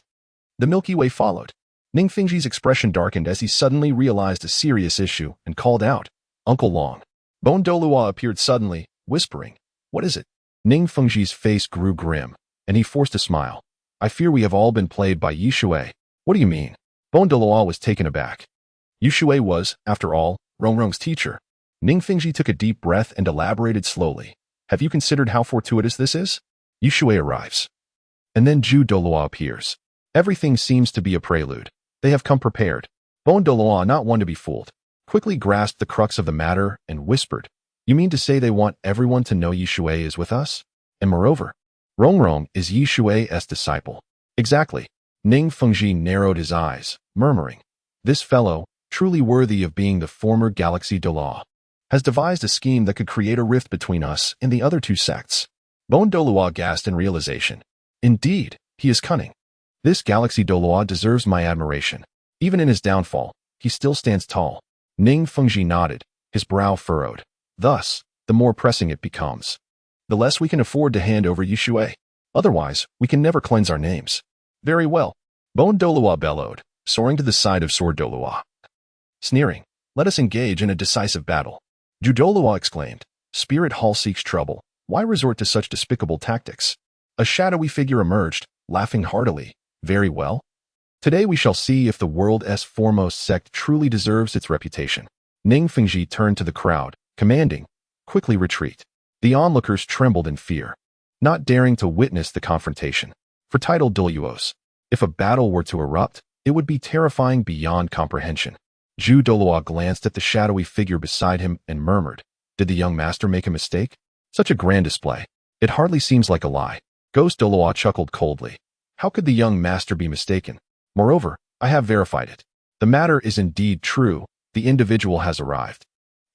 the Milky Way followed. Ning Fengji's expression darkened as he suddenly realized a serious issue and called out, Uncle Long. Bone Douluo appeared suddenly, whispering, What is it? Ning Fengji's face grew grim, and he forced a smile. I fear we have all been played by Shui. What do you mean? Bone Douluo was taken aback. Shui was, after all, Rongrong's teacher. Ning Fengji took a deep breath and elaborated slowly. Have you considered how fortuitous this is? Shui arrives. And then Douluo appears. Everything seems to be a prelude. They have come prepared. Bone Douluo, not one to be fooled, quickly grasped the crux of the matter and whispered, You mean to say they want everyone to know Shui is with us? And moreover, Rongrong is Shui's disciple. Exactly. Ning Fengji narrowed his eyes, murmuring, This fellow, truly worthy of being the former Galaxy Douluo, has devised a scheme that could create a rift between us and the other 2 sects. Bone Douluo gasped in realization. Indeed, he is cunning. This Galaxy Douluo deserves my admiration. Even in his downfall, he still stands tall. Ning Fengji nodded, his brow furrowed. Thus, the more pressing it becomes, the less we can afford to hand over Shui. Otherwise, we can never cleanse our names. Very well. Bone Douluo bellowed, soaring to the side of Sword Douluo. Sneering, let us engage in a decisive battle. Douluo exclaimed, Spirit Hall seeks trouble. Why resort to such despicable tactics? A shadowy figure emerged, laughing heartily. Very well. Today we shall see if the world's foremost sect truly deserves its reputation. Ning Fengji turned to the crowd, commanding, Quickly retreat. The onlookers trembled in fear, not daring to witness the confrontation. For titled Douluos, if a battle were to erupt, it would be terrifying beyond comprehension. Douluo glanced at the shadowy figure beside him and murmured, Did the young master make a mistake? Such a grand display. It hardly seems like a lie. Ghost Douluo chuckled coldly. How could the young master be mistaken? Moreover, I have verified it. The matter is indeed true. The individual has arrived.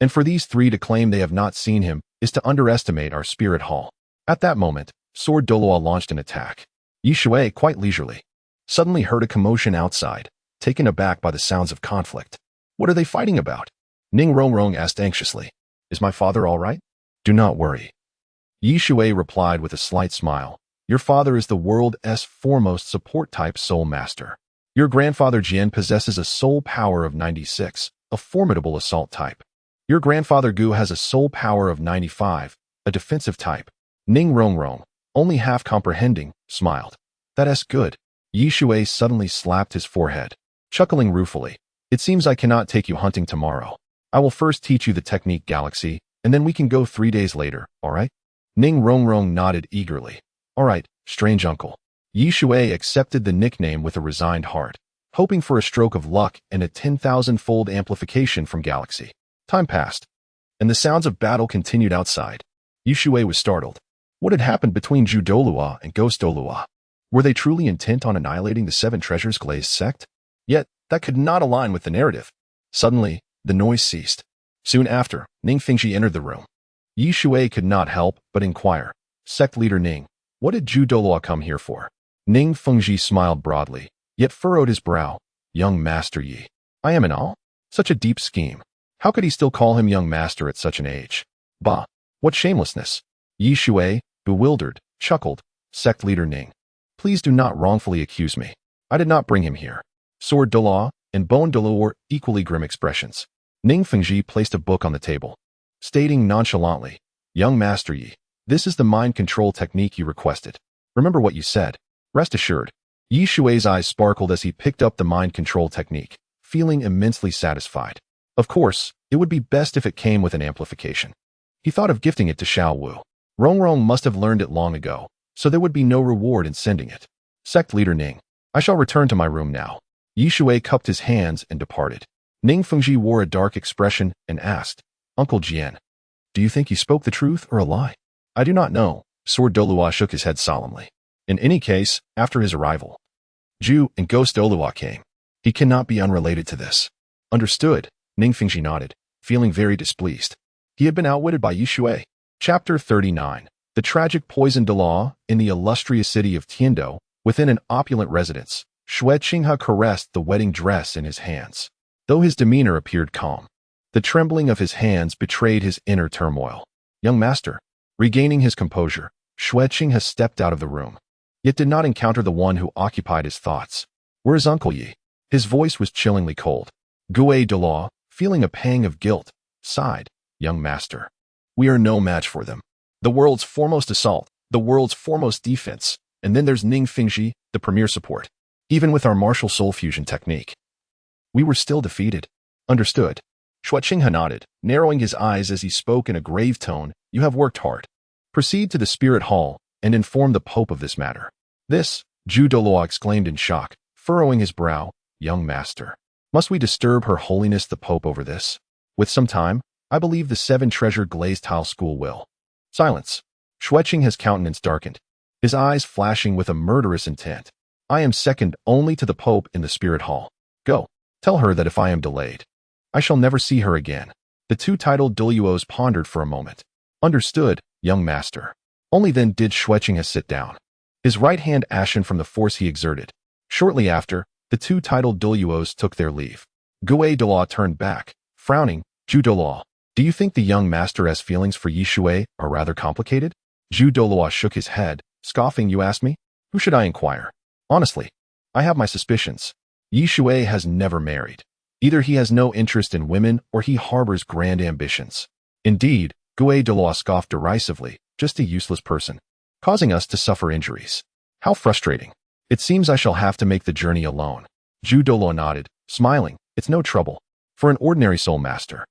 And for these 3 to claim they have not seen him is to underestimate our spirit hall. At that moment, Sword Douluo launched an attack. Shui, quite leisurely, suddenly heard a commotion outside, taken aback by the sounds of conflict. What are they fighting about? Ning Rongrong asked anxiously. Is my father all right? Do not worry. Shui replied with a slight smile. Your father is the world's foremost support type Soul Master. Your grandfather Jian possesses a soul power of 96, a formidable assault type. Your grandfather Gu has a soul power of 95, a defensive type. Ning Rongrong, only half comprehending, smiled. That's good. Shui suddenly slapped his forehead, chuckling ruefully. It seems I cannot take you hunting tomorrow. I will first teach you the technique Galaxy, and then we can go 3 days later, all right? Ning Rongrong nodded eagerly. All right, strange uncle. Shui accepted the nickname with a resigned heart, hoping for a stroke of luck and a 10,000-fold amplification from Galaxy. Time passed, and the sounds of battle continued outside. Shui was startled. What had happened between Douluo and Ghost Douluo? Were they truly intent on annihilating the 7 treasures glazed sect? Yet, that could not align with the narrative. Suddenly, the noise ceased. Soon after, Ning Fengji entered the room. Shui could not help but inquire, Sect leader Ning, what did Douluo come here for? Ning Fengji smiled broadly, yet furrowed his brow. Young Master Yi. I am in awe. Such a deep scheme. How could he still call him young master at such an age? Bah, what shamelessness. Shui, bewildered, chuckled. Sect leader Ning, please do not wrongfully accuse me. I did not bring him here. Sword Douluo and Bone Douluo were equally grim expressions. Ning Fengji placed a book on the table, stating nonchalantly, Young Master Yi, this is the mind control technique you requested. Remember what you said. Rest assured. Shui's eyes sparkled as he picked up the mind control technique, feeling immensely satisfied. Of course, it would be best if it came with an amplification. He thought of gifting it to Xiao Wu. Rongrong must have learned it long ago, so there would be no reward in sending it. Sect leader Ning. I shall return to my room now. Yi Shui cupped his hands and departed. Ning Fengji wore a dark expression and asked, Uncle Jian, do you think he spoke the truth or a lie? I do not know. Sword Douluo shook his head solemnly. In any case, after his arrival, Ju and Ghost Douluo came. He cannot be unrelated to this. Understood. Ning Fengji nodded, feeling very displeased. He had been outwitted by Yi Shui. Chapter 39. The tragic poisoned Douluo in the illustrious city of Tiando, within an opulent residence. Shui Qinghe caressed the wedding dress in his hands. Though his demeanor appeared calm, the trembling of his hands betrayed his inner turmoil. Young master. Regaining his composure, Shui Qinghe stepped out of the room, yet did not encounter the one who occupied his thoughts. Where is Uncle Yi? His voice was chillingly cold. Gui Douluo, feeling a pang of guilt, sighed. Young master. We are no match for them. The world's foremost assault, the world's foremost defense, and then there's Ning Fengji, the premier support. Even with our martial soul fusion technique, we were still defeated. Understood. Shui Qinghe nodded, narrowing his eyes as he spoke in a grave tone. You have worked hard. Proceed to the spirit hall and inform the Pope of this matter. This, Ju Douluo exclaimed in shock, furrowing his brow. Young master. Must we disturb Her Holiness the Pope over this? With some time, I believe the 7 treasure glazed tile school will. Silence. Shui Qinghe's countenance darkened, his eyes flashing with a murderous intent. I am second only to the Pope in the spirit hall. Go. Tell her that if I am delayed, I shall never see her again. The 2 titled Douluos pondered for a moment. Understood, young master. Only then did Shui Qinghe sit down, his right hand ashen from the force he exerted. Shortly after, the 2 titled Douluos took their leave. Gui Douluo turned back, frowning. Ju Douluo, do you think the young master's feelings for Yi Shui are rather complicated? Ju Douluo shook his head, scoffing. You ask me? Who should I inquire? Honestly, I have my suspicions. Yi Shui has never married. Either he has no interest in women or he harbors grand ambitions. Indeed, Gui Douluo scoffed derisively, just a useless person, causing us to suffer injuries. How frustrating. It seems I shall have to make the journey alone. Ju Douluo nodded, smiling. It's no trouble. For an ordinary soul master,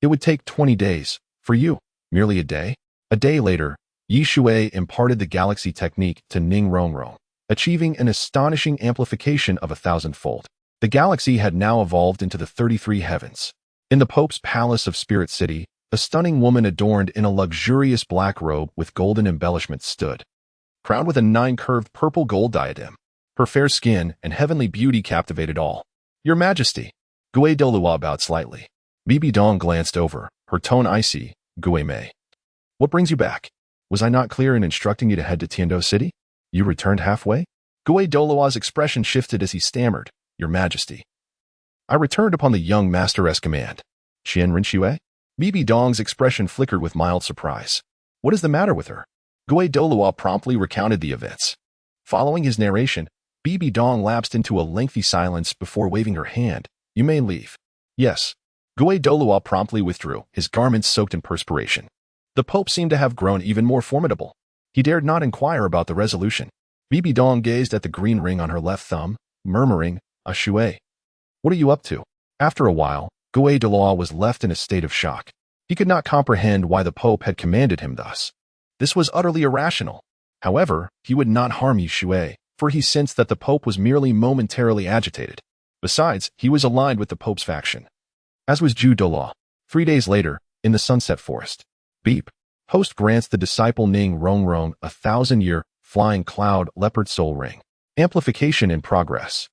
it would take 20 days. For you, merely a day? A day later, Yi Shui imparted the galaxy technique to Ning Rongrong, achieving an astonishing amplification of 1,000-fold. The galaxy had now evolved into the 33 heavens. In the Pope's palace of Spirit City, a stunning woman adorned in a luxurious black robe with golden embellishments stood, crowned with a 9-curved purple gold diadem. Her fair skin and heavenly beauty captivated all. Your Majesty. Gui Douluo bowed slightly. Bibi Dong glanced over, her tone icy. Gui Mei. What brings you back? Was I not clear in instructing you to head to Tiando City? You returned halfway? Gui Douluo's expression shifted as he stammered. Your Majesty. I returned upon the young master's command. Qian Rinxue? Bibi Dong's expression flickered with mild surprise. What is the matter with her? Gui Douluo promptly recounted the events. Following his narration, Bibi Dong lapsed into a lengthy silence before waving her hand. You may leave. Yes. Gui Douluo promptly withdrew, his garments soaked in perspiration. The Pope seemed to have grown even more formidable. He dared not inquire about the resolution. Bibi Dong gazed at the green ring on her left thumb, murmuring, Shui. What are you up to? After a while, Gui Douluo was left in a state of shock. He could not comprehend why the Pope had commanded him thus. This was utterly irrational. However, he would not harm Yi Shui, for he sensed that the Pope was merely momentarily agitated. Besides, he was aligned with the Pope's faction. As was Ju Douluo. 3 days later, in the Sunset Forest. Beep. Host grants the disciple Ning Rongrong a 1,000-year flying cloud leopard soul ring. Amplification in progress.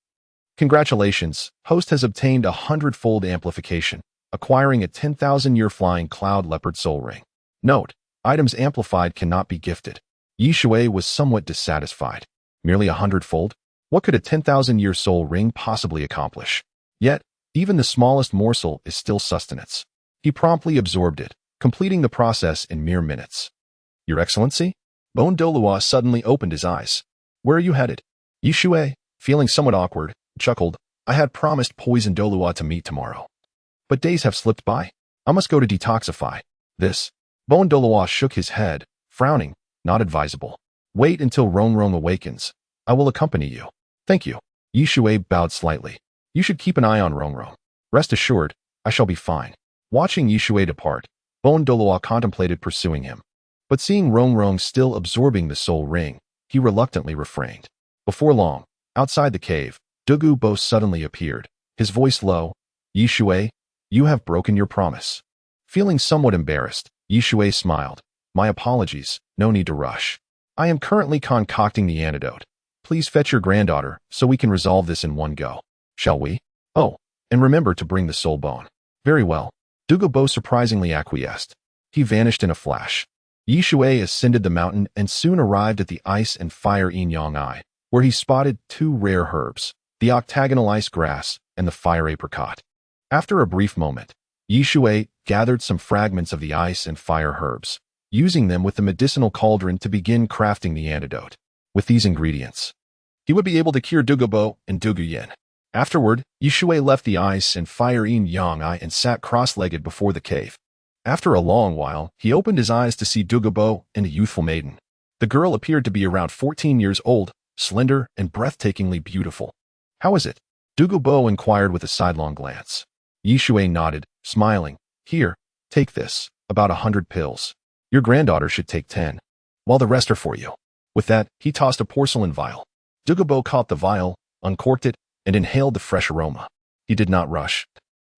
Congratulations, host has obtained a 100-fold amplification, acquiring a 10,000-year flying cloud leopard soul ring. Note, items amplified cannot be gifted. Yi Shui was somewhat dissatisfied. Merely a 100-fold? What could a 10,000-year soul ring possibly accomplish? Yet, even the smallest morsel is still sustenance. He promptly absorbed it, completing the process in mere minutes. Your Excellency? Bone Douluo suddenly opened his eyes. Where are you headed? Yi Shui, feeling somewhat awkward, chuckled. I had promised Poison Douluo to meet tomorrow. But days have slipped by. I must go to detoxify. This. Bone Douluo shook his head, frowning. Not advisable. Wait until Rongrong awakens. I will accompany you. Thank you. Yi Shui bowed slightly. You should keep an eye on Rongrong. Rest assured, I shall be fine. Watching Yishui depart, Bon Douluo contemplated pursuing him. But seeing Rongrong still absorbing the soul ring, he reluctantly refrained. Before long, outside the cave, Douluo suddenly appeared, his voice low. Yishui, you have broken your promise. Feeling somewhat embarrassed, Yishui smiled. My apologies, no need to rush. I am currently concocting the antidote. Please fetch your granddaughter so we can resolve this in one go. Shall we? Oh, and remember to bring the soul bone. Very well. Douluo surprisingly acquiesced. He vanished in a flash. Yishui ascended the mountain and soon arrived at the ice and fire yin-yang eye, where he spotted two rare herbs, the octagonal ice grass and the fire apricot. After a brief moment, Yishui gathered some fragments of the ice and fire herbs, using them with the medicinal cauldron to begin crafting the antidote. With these ingredients, he would be able to cure Douluo and Douluo. Afterward, Yishui left the ice and fire yin-yang eye and sat cross-legged before the cave. After a long while, he opened his eyes to see Douluo and a youthful maiden. The girl appeared to be around 14 years old, slender and breathtakingly beautiful. How is it? Douluo inquired with a sidelong glance. Yishui nodded, smiling. Here, take this, about 100 pills. Your granddaughter should take 10, while the rest are for you. With that, he tossed a porcelain vial. Douluo caught the vial, uncorked it, and inhaled the fresh aroma. He did not rush,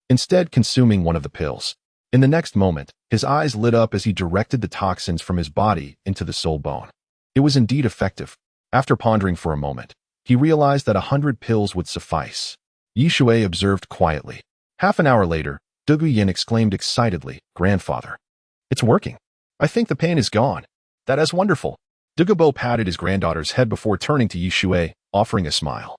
instead consuming one of the pills. In the next moment, his eyes lit up as he directed the toxins from his body into the soul bone. It was indeed effective. After pondering for a moment, he realized that 100 pills would suffice. Yishui observed quietly. Half an hour later, Douluo exclaimed excitedly, Grandfather, it's working. I think the pain is gone. That is wonderful. Douluo patted his granddaughter's head before turning to Yishui, offering a smile.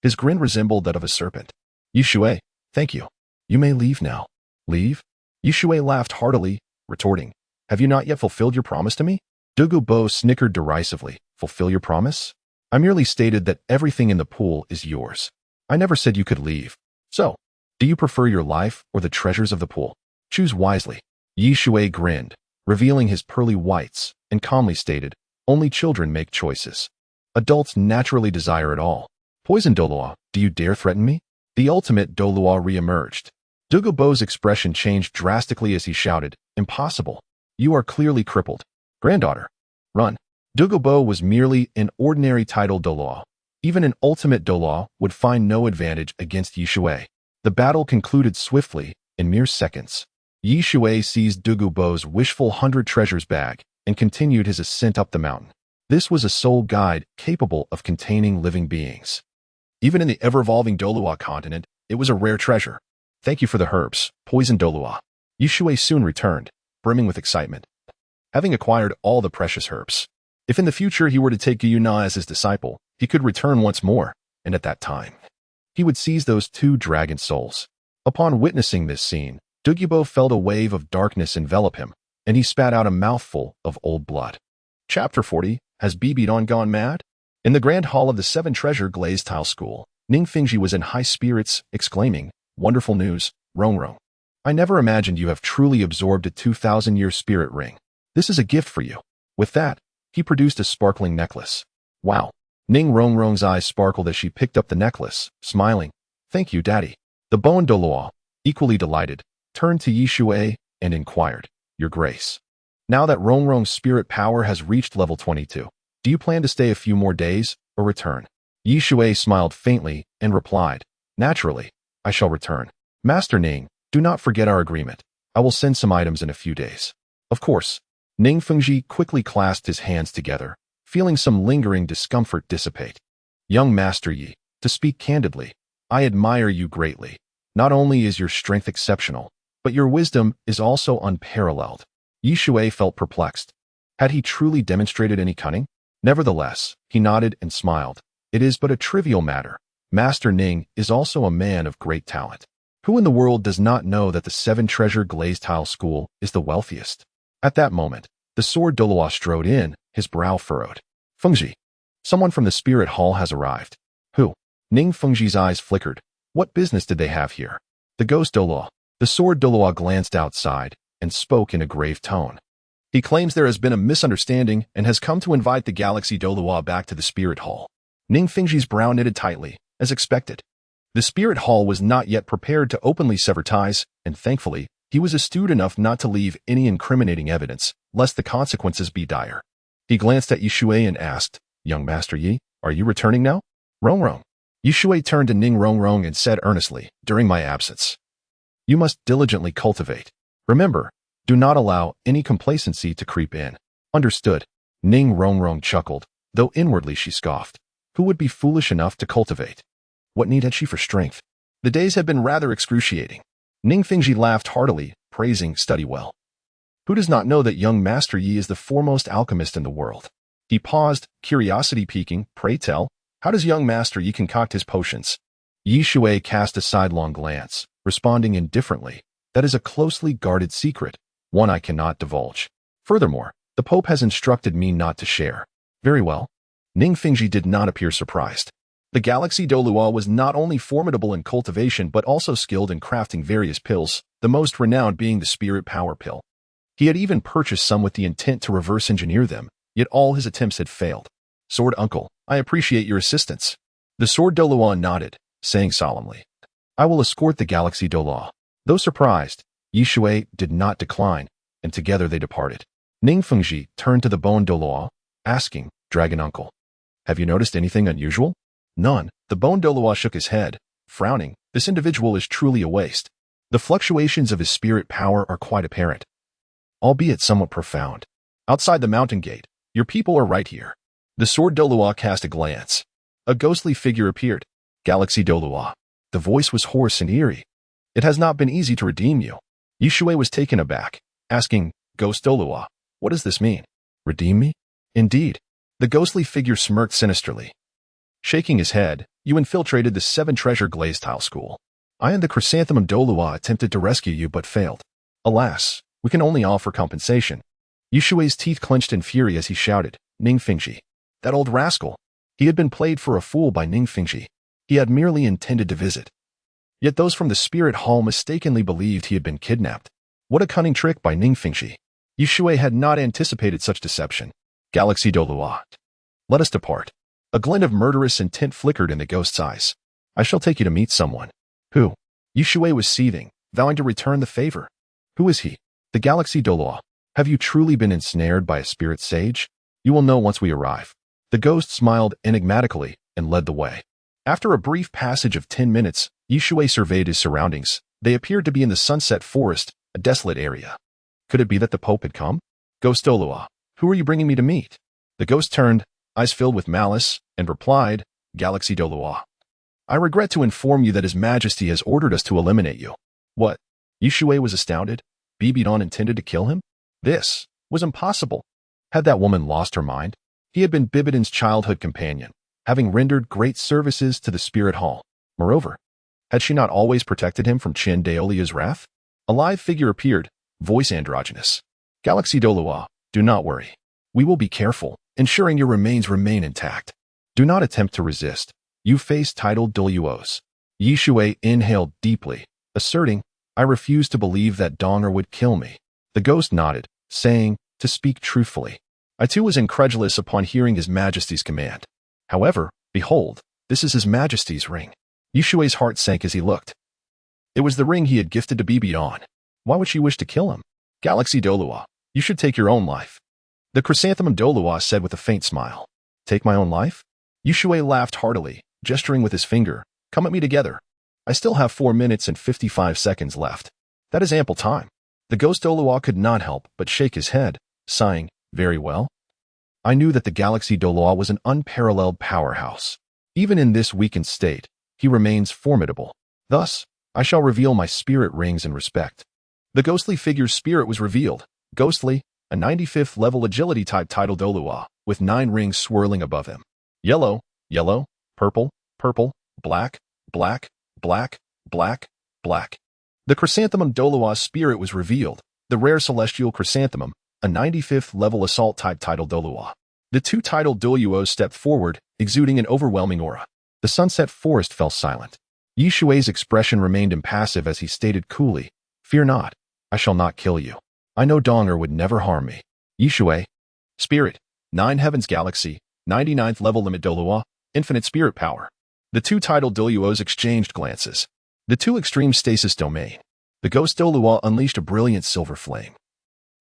His grin resembled that of a serpent. Yishui, thank you. You may leave now. Leave? Yishui laughed heartily, retorting, Have you not yet fulfilled your promise to me? Douluo snickered derisively. Fulfill your promise? I merely stated that everything in the pool is yours. I never said you could leave. So, do you prefer your life or the treasures of the pool? Choose wisely. Yishui grinned, revealing his pearly whites, and calmly stated, Only children make choices. Adults naturally desire it all. Poison Douluo, do you dare threaten me? The ultimate Douluo re-emerged. Douluo's expression changed drastically as he shouted, Impossible. You are clearly crippled. Granddaughter, run. Douluo was merely an ordinary title Douluo. Even an ultimate Douluo would find no advantage against Yishui. The battle concluded swiftly, in mere seconds. Yishui seized Douluo's wishful 100 treasures bag and continued his ascent up the mountain. This was a soul guide capable of containing living beings. Even in the ever-evolving Douluo Continent, it was a rare treasure. Thank you for the herbs, Poison Douluo. Yishui soon returned, brimming with excitement, having acquired all the precious herbs. If in the future he were to take Yuna as his disciple, he could return once more, and at that time, he would seize those two dragon souls. Upon witnessing this scene, Douluo felt a wave of darkness envelop him, and he spat out a mouthful of old blood. Chapter 40, Has Bibidon gone mad? In the grand hall of the Seven Treasure Glazed Tile School, Ning Fengji was in high spirits, exclaiming, Wonderful news, Rongrong. I never imagined you have truly absorbed a 2,000-year spirit ring. This is a gift for you. With that, he produced a sparkling necklace. Wow. Ning Rongrong's eyes sparkled as she picked up the necklace, smiling. Thank you, Daddy. The Bon Douluo, equally delighted, turned to Yishui and inquired, Your Grace. Now that Rongrong's spirit power has reached level 22, do you plan to stay a few more days or return? Yishui smiled faintly and replied, Naturally, I shall return. Master Ning, do not forget our agreement. I will send some items in a few days. Of course. Ning Fengji quickly clasped his hands together, feeling some lingering discomfort dissipate. Young Master Yi, to speak candidly, I admire you greatly. Not only is your strength exceptional, but your wisdom is also unparalleled. Yishui felt perplexed. Had he truly demonstrated any cunning? Nevertheless, he nodded and smiled. It is but a trivial matter. Master Ning is also a man of great talent. Who in the world does not know that the Seven Treasure Glazed Tile School is the wealthiest? At that moment, the sword Douluo strode in, his brow furrowed. Fengji, someone from the spirit hall has arrived. Who? Ning Fengji's eyes flickered. What business did they have here? The ghost Douluo. The sword Douluo glanced outside and spoke in a grave tone. He claims there has been a misunderstanding and has come to invite the Galaxy Douluo back to the Spirit Hall. Ning Fengji's brow knitted tightly, as expected. The spirit hall was not yet prepared to openly sever ties, and thankfully, he was astute enough not to leave any incriminating evidence, lest the consequences be dire. He glanced at Shui and asked, "Young Master Yi, are you returning now?" "Rong Rong." Shui turned to Ning Rong Rong and said earnestly, "During my absence, you must diligently cultivate. Remember, do not allow any complacency to creep in." "Understood." Ning Rong Rong chuckled, though inwardly she scoffed. Who would be foolish enough to cultivate? What need had she for strength? The days had been rather excruciating. Ning Fingji laughed heartily, praising study well. Who does not know that young Master Yi is the foremost alchemist in the world? He paused, curiosity piquing. "Pray tell, how does young Master Yi concoct his potions?" Shui cast a sidelong glance, responding indifferently, "That is a closely guarded secret, one I cannot divulge. Furthermore, the Pope has instructed me not to share." "Very well." Ning Fingji did not appear surprised. The Galaxy Douluo was not only formidable in cultivation but also skilled in crafting various pills, the most renowned being the Spirit Power Pill. He had even purchased some with the intent to reverse engineer them, yet all his attempts had failed. "Sword Uncle, I appreciate your assistance." The Sword Douluo nodded, saying solemnly, "I will escort the Galaxy Douluo." Though surprised, Shui did not decline, and together they departed. Ning Fengji turned to the Bone Douluo, asking, "Dragon Uncle, have you noticed anything unusual?" "None." The Bone Douluo shook his head, frowning. "This individual is truly a waste. The fluctuations of his spirit power are quite apparent, albeit somewhat profound. Outside the mountain gate, your people are right here." The Sword Douluo cast a glance. A ghostly figure appeared. "Galaxy Douluo." The voice was hoarse and eerie. "It has not been easy to redeem you." Shui was taken aback, asking, "Ghost Douluo, what does this mean?" "Redeem me?" "Indeed." The ghostly figure smirked sinisterly. Shaking his head, "You infiltrated the 7-treasure glazed tile school. I and the Chrysanthemum Douluo attempted to rescue you but failed. Alas, we can only offer compensation." Shui's teeth clenched in fury as he shouted, "Ning Fingji! That old rascal!" He had been played for a fool by Ning Fingji. He had merely intended to visit. Yet those from the Spirit Hall mistakenly believed he had been kidnapped. What a cunning trick by Ning Fingji. Shui had not anticipated such deception. "Galaxy Douluo, let us depart." A glint of murderous intent flickered in the ghost's eyes. "I shall take you to meet someone." "Who?" Shui was seething, vowing to return the favor. "Who is he?" "The Galaxy Douluo. Have you truly been ensnared by a spirit sage? You will know once we arrive." The ghost smiled enigmatically and led the way. After a brief passage of 10 minutes, Shui surveyed his surroundings. They appeared to be in the Sunset Forest, a desolate area. Could it be that the Pope had come? "Ghost Douluo, who are you bringing me to meet?" The ghost turned, eyes filled with malice, and replied, "Galaxy Douluo. I regret to inform you that His Majesty has ordered us to eliminate you." "What?" Shui was astounded. Bibidon intended to kill him? This was impossible. Had that woman lost her mind? He had been Bibidon's childhood companion, having rendered great services to the Spirit Hall. Moreover, had she not always protected him from Chen Daolia's wrath? A live figure appeared, voice androgynous. "Galaxy Douluo, do not worry. We will be careful, ensuring your remains remain intact. Do not attempt to resist. You face titled Douluos." Shui inhaled deeply, asserting, "I refuse to believe that Donger would kill me." The ghost nodded, saying, "To speak truthfully, I too was incredulous upon hearing His Majesty's command. However, behold, this is His Majesty's ring." Shui's heart sank as he looked. It was the ring he had gifted to Bibidon. Why would she wish to kill him? "Galaxy Douluo, you should take your own life." The Chrysanthemum Douluo said with a faint smile. "Take my own life?" Shui laughed heartily, gesturing with his finger. "Come at me together. I still have 4 minutes and 55 seconds left. That is ample time." The ghost Douluo could not help but shake his head, sighing, "Very well." I knew that the Galaxy Douluo was an unparalleled powerhouse. Even in this weakened state, he remains formidable. Thus, I shall reveal my spirit rings in respect. The ghostly figure's spirit was revealed. Ghostly, a 95th level agility type title Douluo, with 9 rings swirling above him. Yellow, yellow, purple, purple, black, black, black, black, black. The Chrysanthemum Douluo's spirit was revealed, the rare celestial chrysanthemum, a 95th level assault type title Douluo. The 2 titled Douluos stepped forward, exuding an overwhelming aura. The Sunset Forest fell silent. Shui's expression remained impassive as he stated coolly, "Fear not, I shall not kill you. I know Donger would never harm me." Shui. Spirit, 9 Heavens Galaxy, 99th level limit Douluo, infinite spirit power. The two titled Douluos exchanged glances. The two extreme stasis domain. The ghost Douluo unleashed a brilliant silver flame,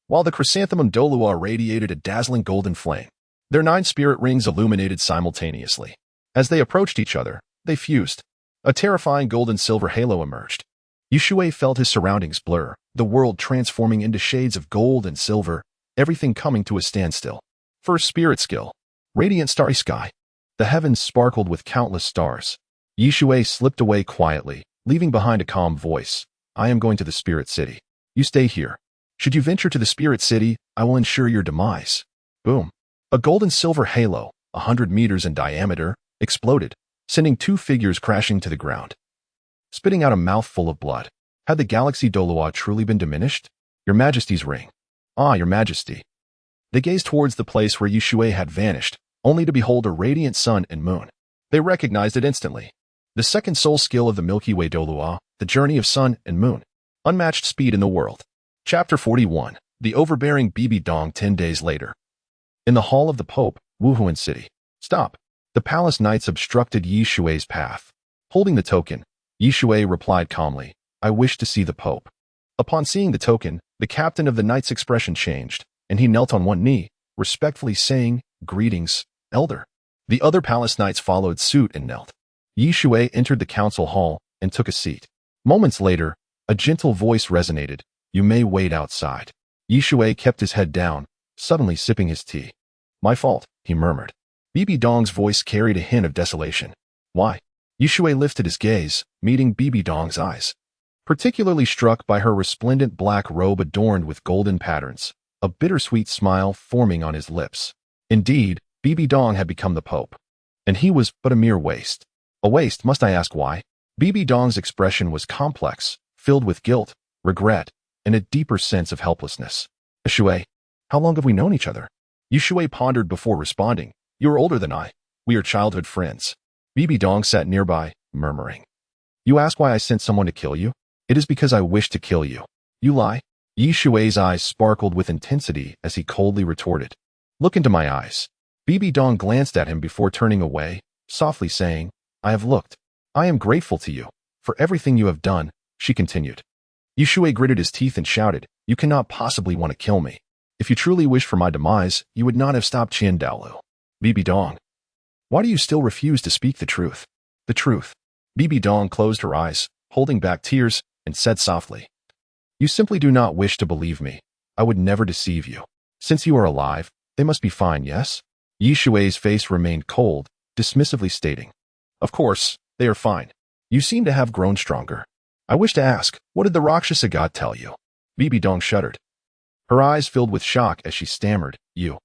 while the chrysanthemum Douluo radiated a dazzling golden flame. Their 9 spirit rings illuminated simultaneously. As they approached each other, they fused. A terrifying gold-and-silver halo emerged. Shui felt his surroundings blur, the world transforming into shades of gold and silver, everything coming to a standstill. First spirit skill. Radiant starry sky. The heavens sparkled with countless stars. Shui slipped away quietly, leaving behind a calm voice. I am going to the spirit city. You stay here. Should you venture to the spirit city, I will ensure your demise. Boom. A gold-and-silver halo, 100 meters in diameter, exploded, sending 2 figures crashing to the ground, spitting out a mouthful of blood. Had the galaxy Douluo truly been diminished? Your Majesty's ring. Ah, Your Majesty. They gazed towards the place where Shui had vanished, only to behold a radiant sun and moon. They recognized it instantly. The second soul skill of the Milky Way Douluo, the journey of sun and moon. Unmatched speed in the world. Chapter 41. The overbearing Bibi Dong 10 days later. In the hall of the Pope, Wuhuan City. Stop. The palace knights obstructed Shui's path. Holding the token, Shui replied calmly, I wish to see the Pope. Upon seeing the token, the captain of the knights' expression changed, and he knelt on one knee, respectfully saying, Greetings, Elder. The other palace knights followed suit and knelt. Shui entered the council hall and took a seat. Moments later, a gentle voice resonated, You may wait outside. Shui kept his head down, suddenly sipping his tea. My fault, he murmured. Bibi Dong's voice carried a hint of desolation. Why? Shui lifted his gaze, meeting Bibi Dong's eyes. Particularly struck by her resplendent black robe adorned with golden patterns, a bittersweet smile forming on his lips. Indeed, Bibi Dong had become the Pope. And he was but a mere waste. A waste, must I ask why? Bibi Dong's expression was complex, filled with guilt, regret, and a deeper sense of helplessness. Shui, how long have we known each other? Shui pondered before responding. You are older than I. We are childhood friends. Bibi Dong sat nearby, murmuring. You ask why I sent someone to kill you? It is because I wish to kill you. You lie. Shui's eyes sparkled with intensity as he coldly retorted. Look into my eyes. Bibi Dong glanced at him before turning away, softly saying, I have looked. I am grateful to you for everything you have done, she continued. Shui gritted his teeth and shouted, You cannot possibly want to kill me. If you truly wished for my demise, you would not have stopped Douluo. Bibi Dong. Why do you still refuse to speak the truth? The truth. Bibi Dong closed her eyes, holding back tears, and said softly, You simply do not wish to believe me. I would never deceive you. Since you are alive, they must be fine, yes? Shui's face remained cold, dismissively stating, Of course, they are fine. You seem to have grown stronger. I wish to ask, what did the Rakshasa God tell you? Bibi Dong shuddered. Her eyes filled with shock as she stammered, You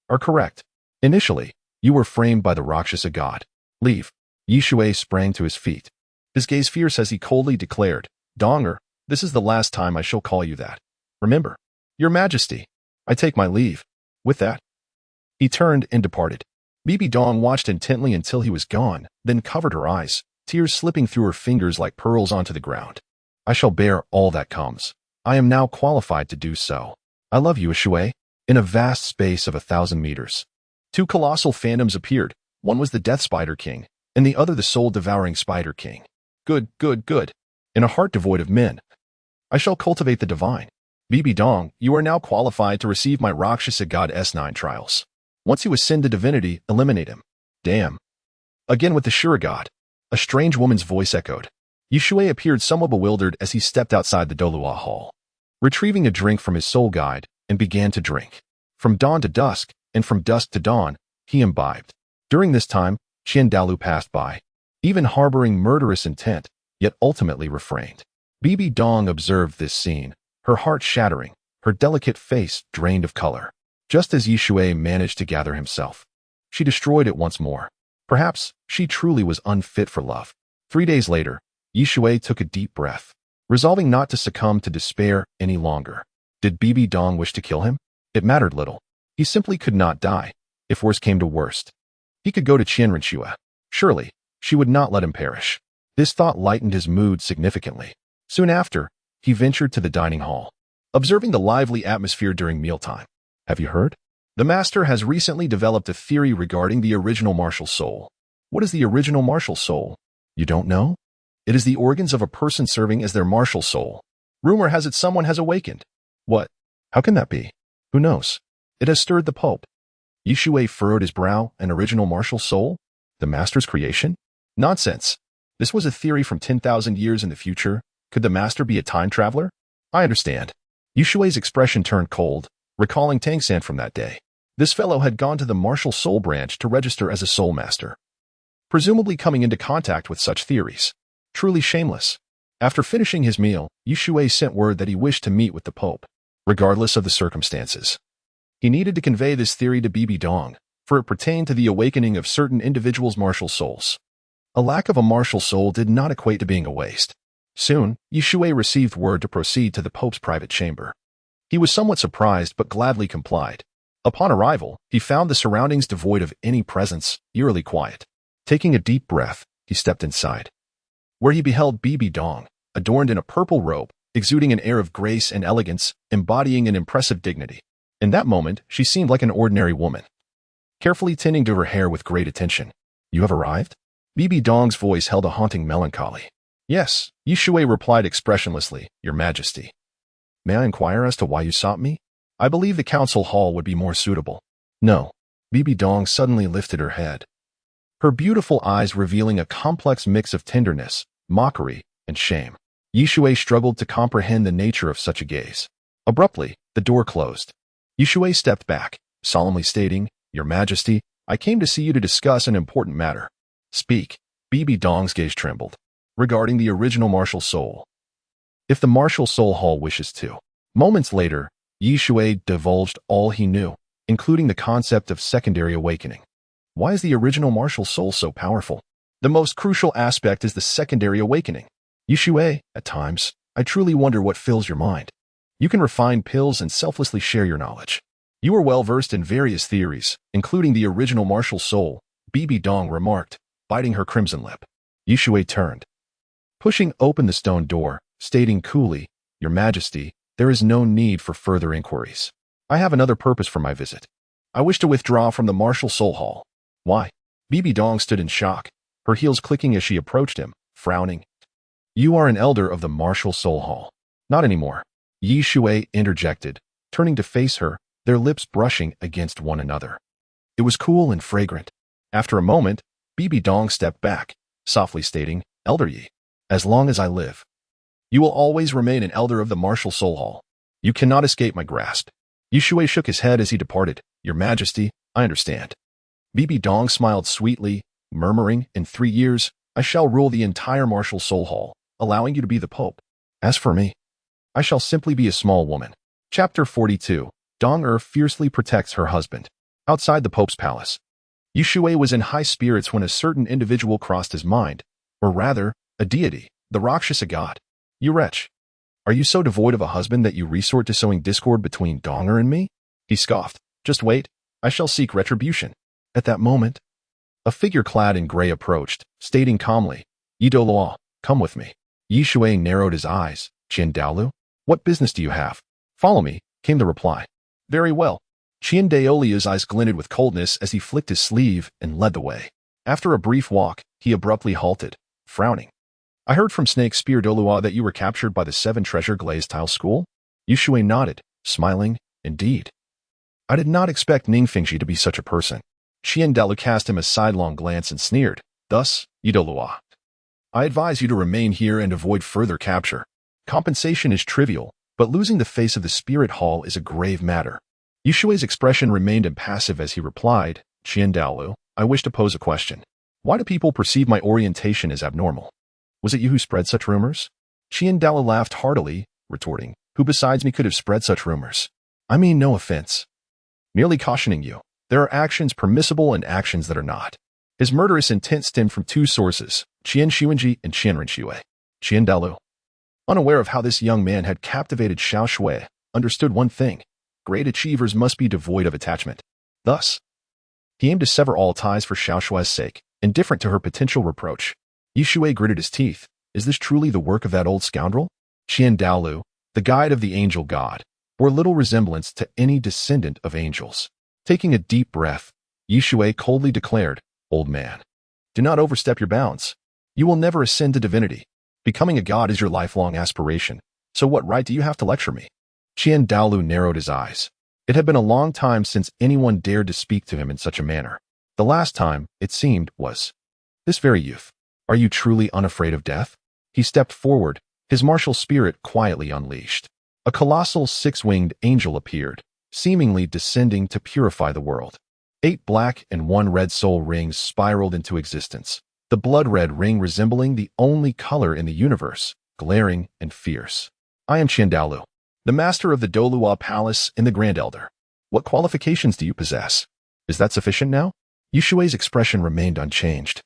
are correct. Initially, you were framed by the Rakshasa God. Leave. Shui sprang to his feet. His gaze fierce as he coldly declared, Donger, this is the last time I shall call you that. Remember, Your Majesty, I take my leave. With that, he turned and departed. Bibi Dong watched intently until he was gone, then covered her eyes, tears slipping through her fingers like pearls onto the ground. I shall bear all that comes. I am now qualified to do so. I love you, Shui. In a vast space of 1,000 meters. 2 colossal phantoms appeared. One was the Death Spider King, and the other the Soul-Devouring Spider King. Good. In a heart devoid of men, I shall cultivate the divine. Bibi Dong, you are now qualified to receive my Rakshasa God S9 trials. Once you ascend to divinity, eliminate him. Damn. Again with the Shura God. A strange woman's voice echoed. Shui appeared somewhat bewildered as he stepped outside the Douluo hall, retrieving a drink from his soul guide, and began to drink. From dawn to dusk, and from dusk to dawn, he imbibed. During this time, Douluo passed by, even harboring murderous intent, yet ultimately refrained. Bibi Dong observed this scene, her heart shattering, her delicate face drained of color. Just as Shui managed to gather himself, she destroyed it once more. Perhaps she truly was unfit for love. 3 days later, Shui took a deep breath, resolving not to succumb to despair any longer. Did Bibi Dong wish to kill him? It mattered little. He simply could not die. If worse came to worst, he could go to Qianrenshua. Surely, she would not let him perish. This thought lightened his mood significantly. Soon after, he ventured to the dining hall, observing the lively atmosphere during mealtime. Have you heard? The master has recently developed a theory regarding the original martial soul. What is the original martial soul? You don't know? It is the organs of a person serving as their martial soul. Rumor has it someone has awakened. What? How can that be? Who knows? It has stirred the Pope. Shui furrowed his brow. An original martial soul? The master's creation? Nonsense. This was a theory from 10,000 years in the future. Could the master be a time traveler? I understand. Shui's expression turned cold, recalling Tang San from that day. This fellow had gone to the martial soul branch to register as a soul master, presumably coming into contact with such theories. Truly shameless. After finishing his meal, Shui sent word that he wished to meet with the Pope, regardless of the circumstances. He needed to convey this theory to Bibi Dong, for it pertained to the awakening of certain individuals' martial souls. A lack of a martial soul did not equate to being a waste. Soon, Shui received word to proceed to the Pope's private chamber. He was somewhat surprised but gladly complied. Upon arrival, he found the surroundings devoid of any presence, eerily quiet. Taking a deep breath, he stepped inside, where he beheld Bibi Dong, adorned in a purple robe, exuding an air of grace and elegance, embodying an impressive dignity. In that moment, she seemed like an ordinary woman, carefully tending to her hair with great attention. You have arrived? Bibi Dong's voice held a haunting melancholy. Yes, Shui replied expressionlessly, Your Majesty. May I inquire as to why you sought me? I believe the council hall would be more suitable. No. Bibi Dong suddenly lifted her head, her beautiful eyes revealing a complex mix of tenderness, mockery, and shame. Shui struggled to comprehend the nature of such a gaze. Abruptly, the door closed. Shui stepped back, solemnly stating, Your Majesty, I came to see you to discuss an important matter. Speak. Bibi Dong's gaze trembled. Regarding the original martial soul. If the martial soul hall wishes to. Moments later, Shui divulged all he knew, including the concept of secondary awakening. Why is the original martial soul so powerful? The most crucial aspect is the secondary awakening. Shui, at times, I truly wonder what fills your mind. You can refine pills and selflessly share your knowledge. You are well versed in various theories, including the original martial soul, Bibi Dong remarked, biting her crimson lip. Shui turned, pushing open the stone door, stating coolly, Your Majesty, there is no need for further inquiries. I have another purpose for my visit. I wish to withdraw from the martial soul hall. Why? Bibi Dong stood in shock, her heels clicking as she approached him, frowning. You are an elder of the martial soul hall. Not anymore. Shui interjected, turning to face her, their lips brushing against one another. It was cool and fragrant. After a moment, Bibi Dong stepped back, softly stating, Elder Yi, as long as I live, you will always remain an elder of the martial soul hall. You cannot escape my grasp. Shui shook his head as he departed. Your Majesty, I understand. Bibi Dong smiled sweetly, murmuring, In 3 years, I shall rule the entire martial soul hall, allowing you to be the Pope. As for me, I shall simply be a small woman. Chapter 42. Dong fiercely protects her husband. Outside the Pope's palace, Shui was in high spirits when a certain individual crossed his mind, or rather, a deity, the Rakshasa God. You wretch. Are you so devoid of a husband that you resort to sowing discord between Donger and me? He scoffed. Just wait. I shall seek retribution. At that moment, a figure clad in gray approached, stating calmly, Douluo, come with me. Shui narrowed his eyes. Douluo? What business do you have? Follow me, came the reply. Very well. Douluo's eyes glinted with coldness as he flicked his sleeve and led the way. After a brief walk, he abruptly halted, frowning. I heard from Snake Spear Douluo that you were captured by the 7 Treasure Glazed Tile School? Shui nodded, smiling, Indeed. I did not expect Ningfengji to be such a person. Douluo cast him a sidelong glance and sneered. Thus, Douluo, I advise you to remain here and avoid further capture. Compensation is trivial, but losing the face of the spirit hall is a grave matter. Shui's expression remained impassive as he replied, Douluo, I wish to pose a question. Why do people perceive my orientation as abnormal? Was it you who spread such rumors? Douluo laughed heartily, retorting, Who besides me could have spread such rumors? I mean no offense. Merely cautioning you. There are actions permissible and actions that are not. His murderous intent stemmed from 2 sources, Qian Xuanji and Qian Renshui. Douluo, unaware of how this young man had captivated Xiao Shui, understood one thing. Great achievers must be devoid of attachment. Thus, he aimed to sever all ties for Xiao Shui's sake, indifferent to her potential reproach. Shui gritted his teeth. Is this truly the work of that old scoundrel? Douluo, the guide of the angel god, bore little resemblance to any descendant of angels. Taking a deep breath, Shui coldly declared, Old man, Do not overstep your bounds. You will never ascend to divinity. Becoming a god is your lifelong aspiration, so what right do you have to lecture me? Douluo narrowed his eyes. It had been a long time since anyone dared to speak to him in such a manner. The last time, it seemed, was this very youth. Are you truly unafraid of death? He stepped forward, his martial spirit quietly unleashed. A colossal six-winged angel appeared, seemingly descending to purify the world. 8 black and 1 red soul rings spiraled into existence, the blood-red ring resembling the only color in the universe, glaring and fierce. I am Douluo, the master of the Douluo Palace and the Grand Elder. What qualifications do you possess? Is that sufficient now? Shui's expression remained unchanged,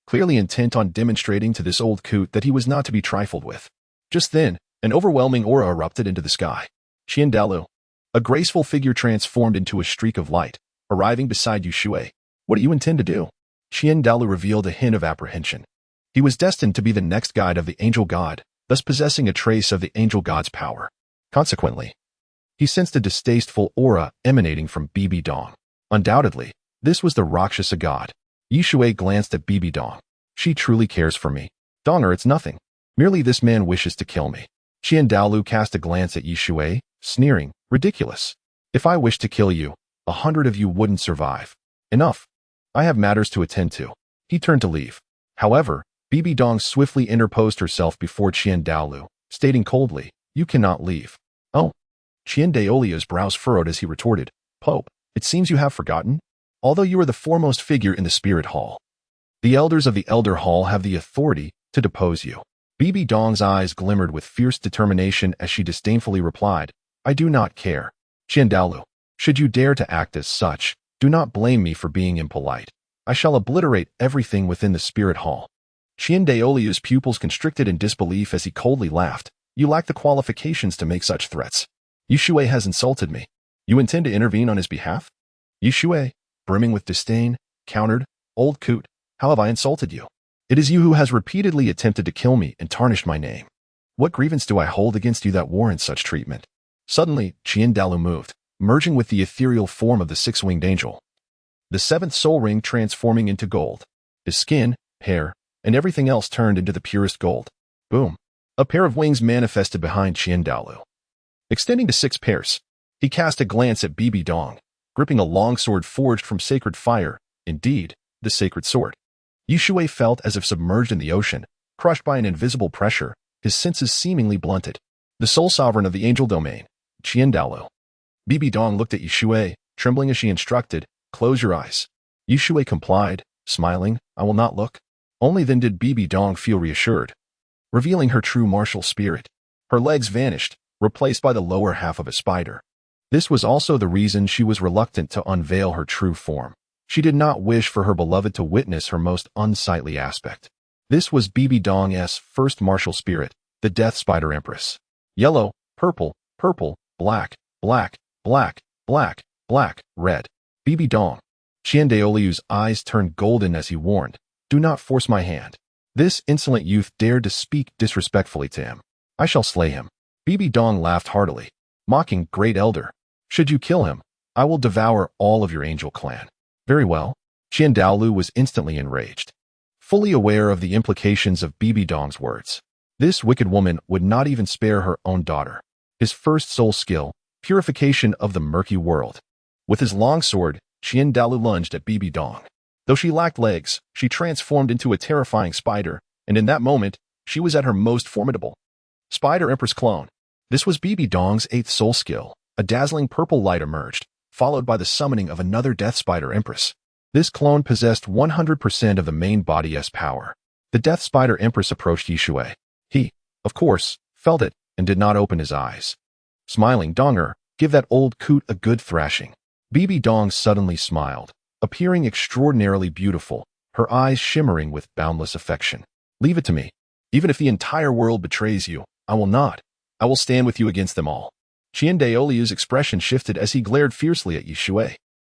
clearly intent on demonstrating to this old coot that he was not to be trifled with. Just then, an overwhelming aura erupted into the sky. Douluo, a graceful figure transformed into a streak of light, arriving beside Shui. What do you intend to do? Douluo revealed a hint of apprehension. He was destined to be the next guide of the angel god, thus possessing a trace of the angel god's power. Consequently, he sensed a distasteful aura emanating from Dong. Undoubtedly, this was the Rakshasa God. Shui glanced at Dong. She truly cares for me. Donger, it's nothing. Merely this man wishes to kill me. Douluo cast a glance at Shui, sneering, ridiculous. If I wished to kill you, 100 of you wouldn't survive. Enough. I have matters to attend to. He turned to leave. However, Dong swiftly interposed herself before Douluo, stating coldly, you cannot leave. Oh. Douluo's brows furrowed as he retorted, Pope, it seems you have forgotten? Although you are the foremost figure in the Spirit Hall, the elders of the Elder Hall have the authority to depose you. Dong's eyes glimmered with fierce determination as she disdainfully replied, I do not care. Douluo, should you dare to act as such, do not blame me for being impolite. I shall obliterate everything within the Spirit Hall. Douluo's pupils constricted in disbelief as he coldly laughed. You lack the qualifications to make such threats. Shui has insulted me. You intend to intervene on his behalf? Shui, brimming with disdain, countered, Old coot, how have I insulted you? It is you who has repeatedly attempted to kill me and tarnished my name. What grievance do I hold against you that warrants such treatment? Suddenly, Douluo moved, merging with the ethereal form of the six-winged angel. The 7th soul ring transforming into gold. His skin, hair, and everything else turned into the purest gold. Boom. A pair of wings manifested behind Douluo. Extending to 6 pairs, he cast a glance at Dong, gripping a long sword forged from sacred fire, indeed, the sacred sword. Shui felt as if submerged in the ocean, crushed by an invisible pressure, his senses seemingly blunted. The sole sovereign of the angel domain, Douluo. Dong looked at Shui, trembling as she instructed, close your eyes. Shui complied, smiling, I will not look. Only then did Dong feel reassured, revealing her true martial spirit. Her legs vanished, replaced by the lower half of a spider. This was also the reason she was reluctant to unveil her true form. She did not wish for her beloved to witness her most unsightly aspect. This was Dong's first martial spirit, the Death Spider Empress. Yellow, purple, purple, black, black, black, black, black, red. Dong. Douluo's eyes turned golden as he warned, do not force my hand. This insolent youth dared to speak disrespectfully to him. I shall slay him. Dong laughed heartily, mocking, Great Elder. Should you kill him, I will devour all of your angel clan. Very well. Douluo was instantly enraged, fully aware of the implications of Dong's words. This wicked woman would not even spare her own daughter. His first soul skill, purification of the murky world. With his long sword, Douluo lunged at Dong. Though she lacked legs, she transformed into a terrifying spider, and in that moment, she was at her most formidable. Spider Empress clone. This was Dong's 8th soul skill. A dazzling purple light emerged, followed by the summoning of another Death Spider Empress. This clone possessed 100% of the main body's power. The Death Spider Empress approached Shui. He, of course, felt it and did not open his eyes. Smiling, Donger, give that old coot a good thrashing. Dong suddenly smiled, appearing extraordinarily beautiful, her eyes shimmering with boundless affection. Leave it to me. Even if the entire world betrays you, I will not. I will stand with you against them all. Douluo's expression shifted as he glared fiercely at Shui.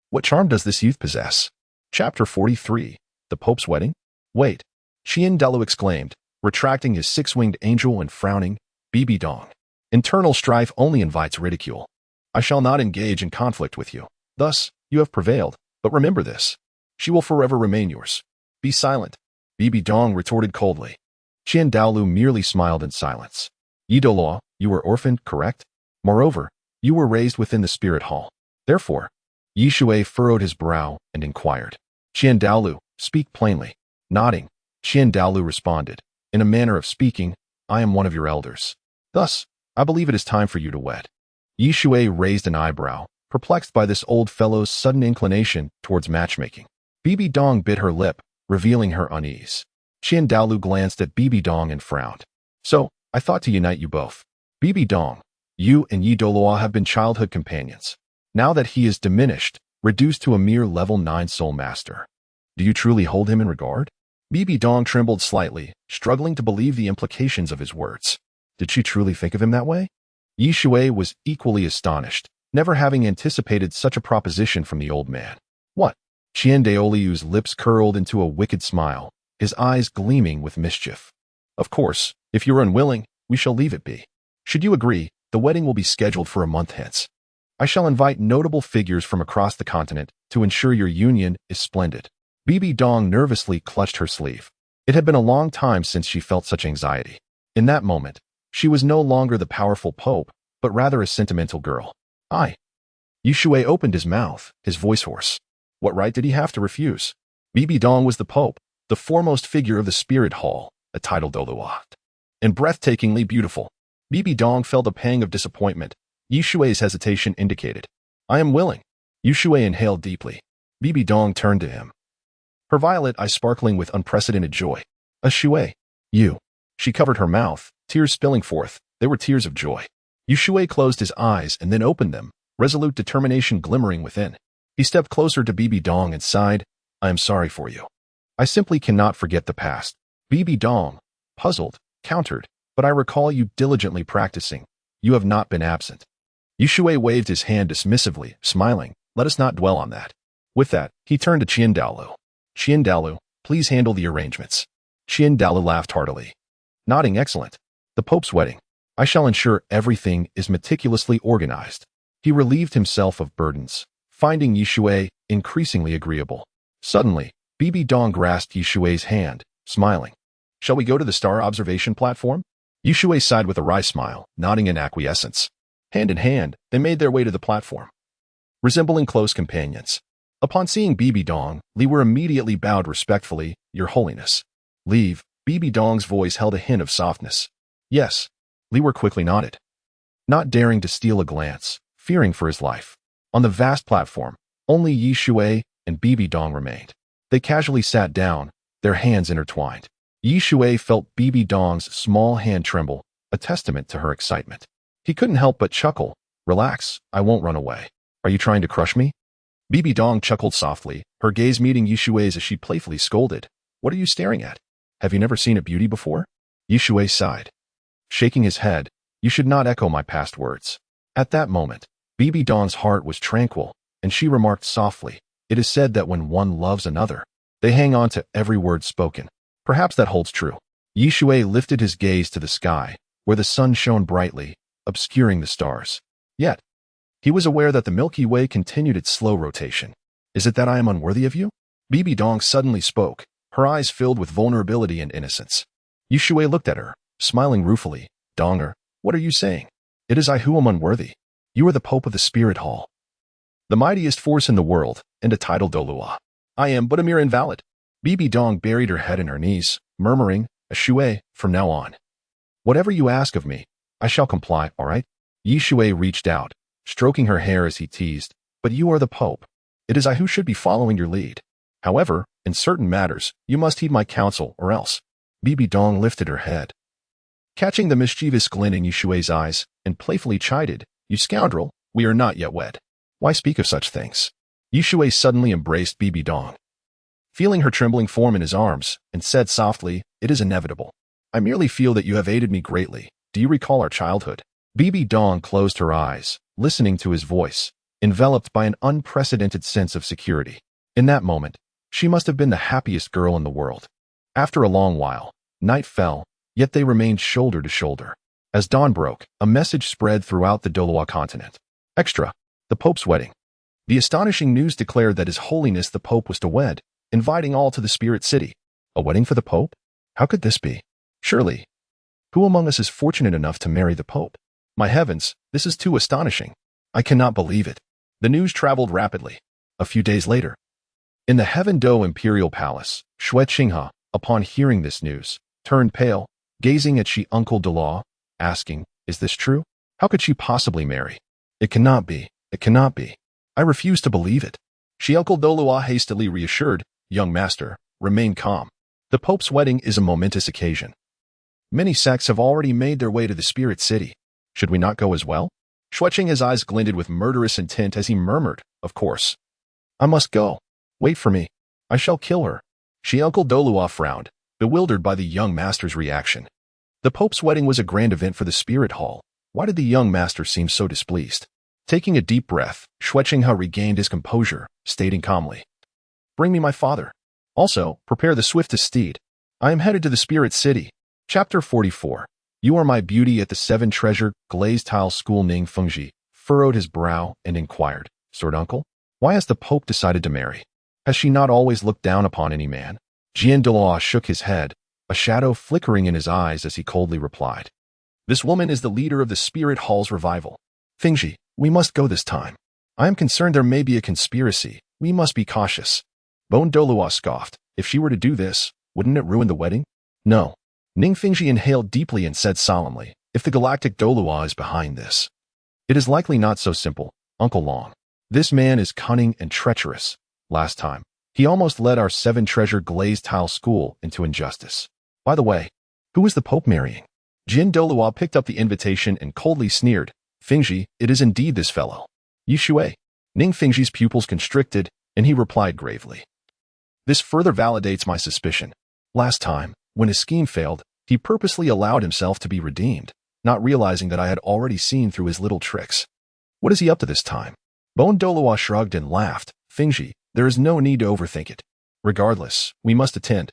What charm does this youth possess? Chapter 43. The Pope's Wedding? Wait. Douluo exclaimed, retracting his 6-winged angel and frowning, Dong. Internal strife only invites ridicule. I shall not engage in conflict with you. Thus, you have prevailed, but remember this. She will forever remain yours. Be silent, Bibi Dong retorted coldly. Qian Daolu merely smiled in silence. Yi Douluo, you were orphaned, correct? Moreover, you were raised within the spirit hall. Therefore, Yi Shui furrowed his brow and inquired. Qian Daolu, speak plainly. Nodding, Qian Daolu responded, in a manner of speaking, I am one of your elders. Thus, I believe it is time for you to wed. Yi Shui raised an eyebrow, perplexed by this old fellow's sudden inclination towards matchmaking. Bibi Dong bit her lip, revealing her unease. Qian Daolu glanced at Bibi Dong and frowned. So, I thought to unite you both. Bibi Dong, you and Yi Douluo have been childhood companions. Now that he is diminished, reduced to a mere level 9 soul master, do you truly hold him in regard? Bibi Dong trembled slightly, struggling to believe the implications of his words. Did she truly think of him that way? Yi Shui was equally astonished, never having anticipated such a proposition from the old man. What? Qian Daolu's lips curled into a wicked smile, his eyes gleaming with mischief. Of course, if you're unwilling, we shall leave it be. Should you agree, the wedding will be scheduled for a month hence. I shall invite notable figures from across the continent to ensure your union is splendid. Bibi Dong nervously clutched her sleeve. It had been a long time since she felt such anxiety. In that moment, she was no longer the powerful pope, but rather a sentimental girl. Yi Shui opened his mouth, his voice hoarse. What right did he have to refuse? Bibi Dong was the pope, the foremost figure of the spirit hall, a title Douluo, and breathtakingly beautiful. Bibi Dong felt a pang of disappointment. Yi Shui's hesitation indicated. I am willing. Yi Shui inhaled deeply. Bibi Dong turned to him, her violet eyes sparkling with unprecedented joy. A Shui. You. She covered her mouth, tears spilling forth. They were tears of joy. Yi Shui closed his eyes and then opened them, resolute determination glimmering within. He stepped closer to Bibi Dong and sighed, I am sorry for you. I simply cannot forget the past. Bibi Dong, puzzled, countered, but I recall you diligently practicing. You have not been absent. Yi Shui waved his hand dismissively, smiling, let us not dwell on that. With that, he turned to Qian Daolu. Qian Daolu, please handle the arrangements. Qian Daolu laughed heartily. Nodding, excellent. The Pope's wedding. I shall ensure everything is meticulously organized. He relieved himself of burdens, finding Yi Shui increasingly agreeable. Suddenly, Bibi Dong grasped Yi Shui's hand, smiling. Shall we go to the star observation platform? Yi Shui sighed with a wry smile, nodding in acquiescence. Hand in hand, they made their way to the platform, resembling close companions. Upon seeing Bibi Dong, Li were immediately bowed respectfully, Your Holiness. Leave, Bibi Dong's voice held a hint of softness. Yes, Li were quickly nodded, not daring to steal a glance, fearing for his life. On the vast platform, only Yi Shui and Bibi Dong remained. They casually sat down, their hands intertwined. Yi Shui felt Bibi Dong's small hand tremble, a testament to her excitement. He couldn't help but chuckle. Relax, I won't run away. Are you trying to crush me? Bibi Dong chuckled softly, her gaze meeting Yi Shui's as she playfully scolded. What are you staring at? Have you never seen a beauty before? Yi Shui sighed, shaking his head. You should not echo my past words. At that moment, Bibi Dong's heart was tranquil, and she remarked softly, It is said that when one loves another, they hang on to every word spoken. Perhaps that holds true. Yi Shui lifted his gaze to the sky, where the sun shone brightly, obscuring the stars. Yet, he was aware that the Milky Way continued its slow rotation. Is it that I am unworthy of you? Bibi Dong suddenly spoke, her eyes filled with vulnerability and innocence. Yi Shui looked at her, smiling ruefully. Donger, what are you saying? It is I who am unworthy. You are the Pope of the Spirit Hall, the mightiest force in the world, and a title Douluo. I am but a mere invalid. Bibi Dong buried her head in her knees, murmuring, A Shui, from now on. Whatever you ask of me, I shall comply, all right? Yi Shui reached out, stroking her hair as he teased, But you are the Pope. It is I who should be following your lead. However, in certain matters, you must heed my counsel, or else. Bibi Dong lifted her head, catching the mischievous glint in Yi Shui's eyes, and playfully chided, You scoundrel, we are not yet wed. Why speak of such things? Yi Shui suddenly embraced Bibi Dong, feeling her trembling form in his arms, and said softly, It is inevitable. I merely feel that you have aided me greatly. Do you recall our childhood? Bibi Dong closed her eyes, listening to his voice, enveloped by an unprecedented sense of security. In that moment, she must have been the happiest girl in the world. After a long while, night fell, yet they remained shoulder to shoulder. As dawn broke, a message spread throughout the Douluo Continent. Extra, the Pope's wedding. The astonishing news declared that His Holiness the Pope was to wed inviting all to the spirit city. A wedding for the Pope? How could this be? Surely, who among us is fortunate enough to marry the Pope? My heavens, this is too astonishing. I cannot believe it. The news traveled rapidly. A few days later, in the Heaven-Do Imperial Palace, Shui Qinghe, upon hearing this news, turned pale, gazing at she Uncle Douluo, asking, "Is this true? How could she possibly marry? It cannot be. It cannot be. I refuse to believe it." She Uncle Douluo hastily reassured, "Young master, remain calm. The Pope's wedding is a momentous occasion. Many sects have already made their way to the spirit city. Should we not go as well?" Shui Qinghe's eyes glinted with murderous intent as he murmured, "Of course. I must go. Wait for me. I shall kill her." She Uncle Douluo frowned, bewildered by the young master's reaction. The Pope's wedding was a grand event for the spirit hall. Why did the young master seem so displeased? Taking a deep breath, Shui Qinghe regained his composure, stating calmly, "Bring me my father. Also, prepare the swiftest steed. I am headed to the spirit city." Chapter 44. "You are my beauty at the seven treasure glazed tile school." Ning Fengji furrowed his brow and inquired, "Sword uncle, why has the Pope decided to marry? Has she not always looked down upon any man?" Jian Douluo shook his head, a shadow flickering in his eyes as he coldly replied, "This woman is the leader of the spirit hall's revival. Fengji, we must go this time. I am concerned there may be a conspiracy. We must be cautious." Bone Douluo scoffed, "If she were to do this, wouldn't it ruin the wedding?" "No." Ning Fengji inhaled deeply and said solemnly, "If the Galactic Douluo is behind this, it is likely not so simple, Uncle Long. This man is cunning and treacherous. Last time, he almost led our seven treasure glazed tile school into injustice. By the way, who is the Pope marrying?" Jin Douluo picked up the invitation and coldly sneered, "Fengji, it is indeed this fellow. Yi Shui." Ning Fengji's pupils constricted, and he replied gravely, "This further validates my suspicion. Last time, when his scheme failed, he purposely allowed himself to be redeemed, not realizing that I had already seen through his little tricks. What is he up to this time?" Bone Douluo shrugged and laughed, "Fengji, there is no need to overthink it. Regardless, we must attend.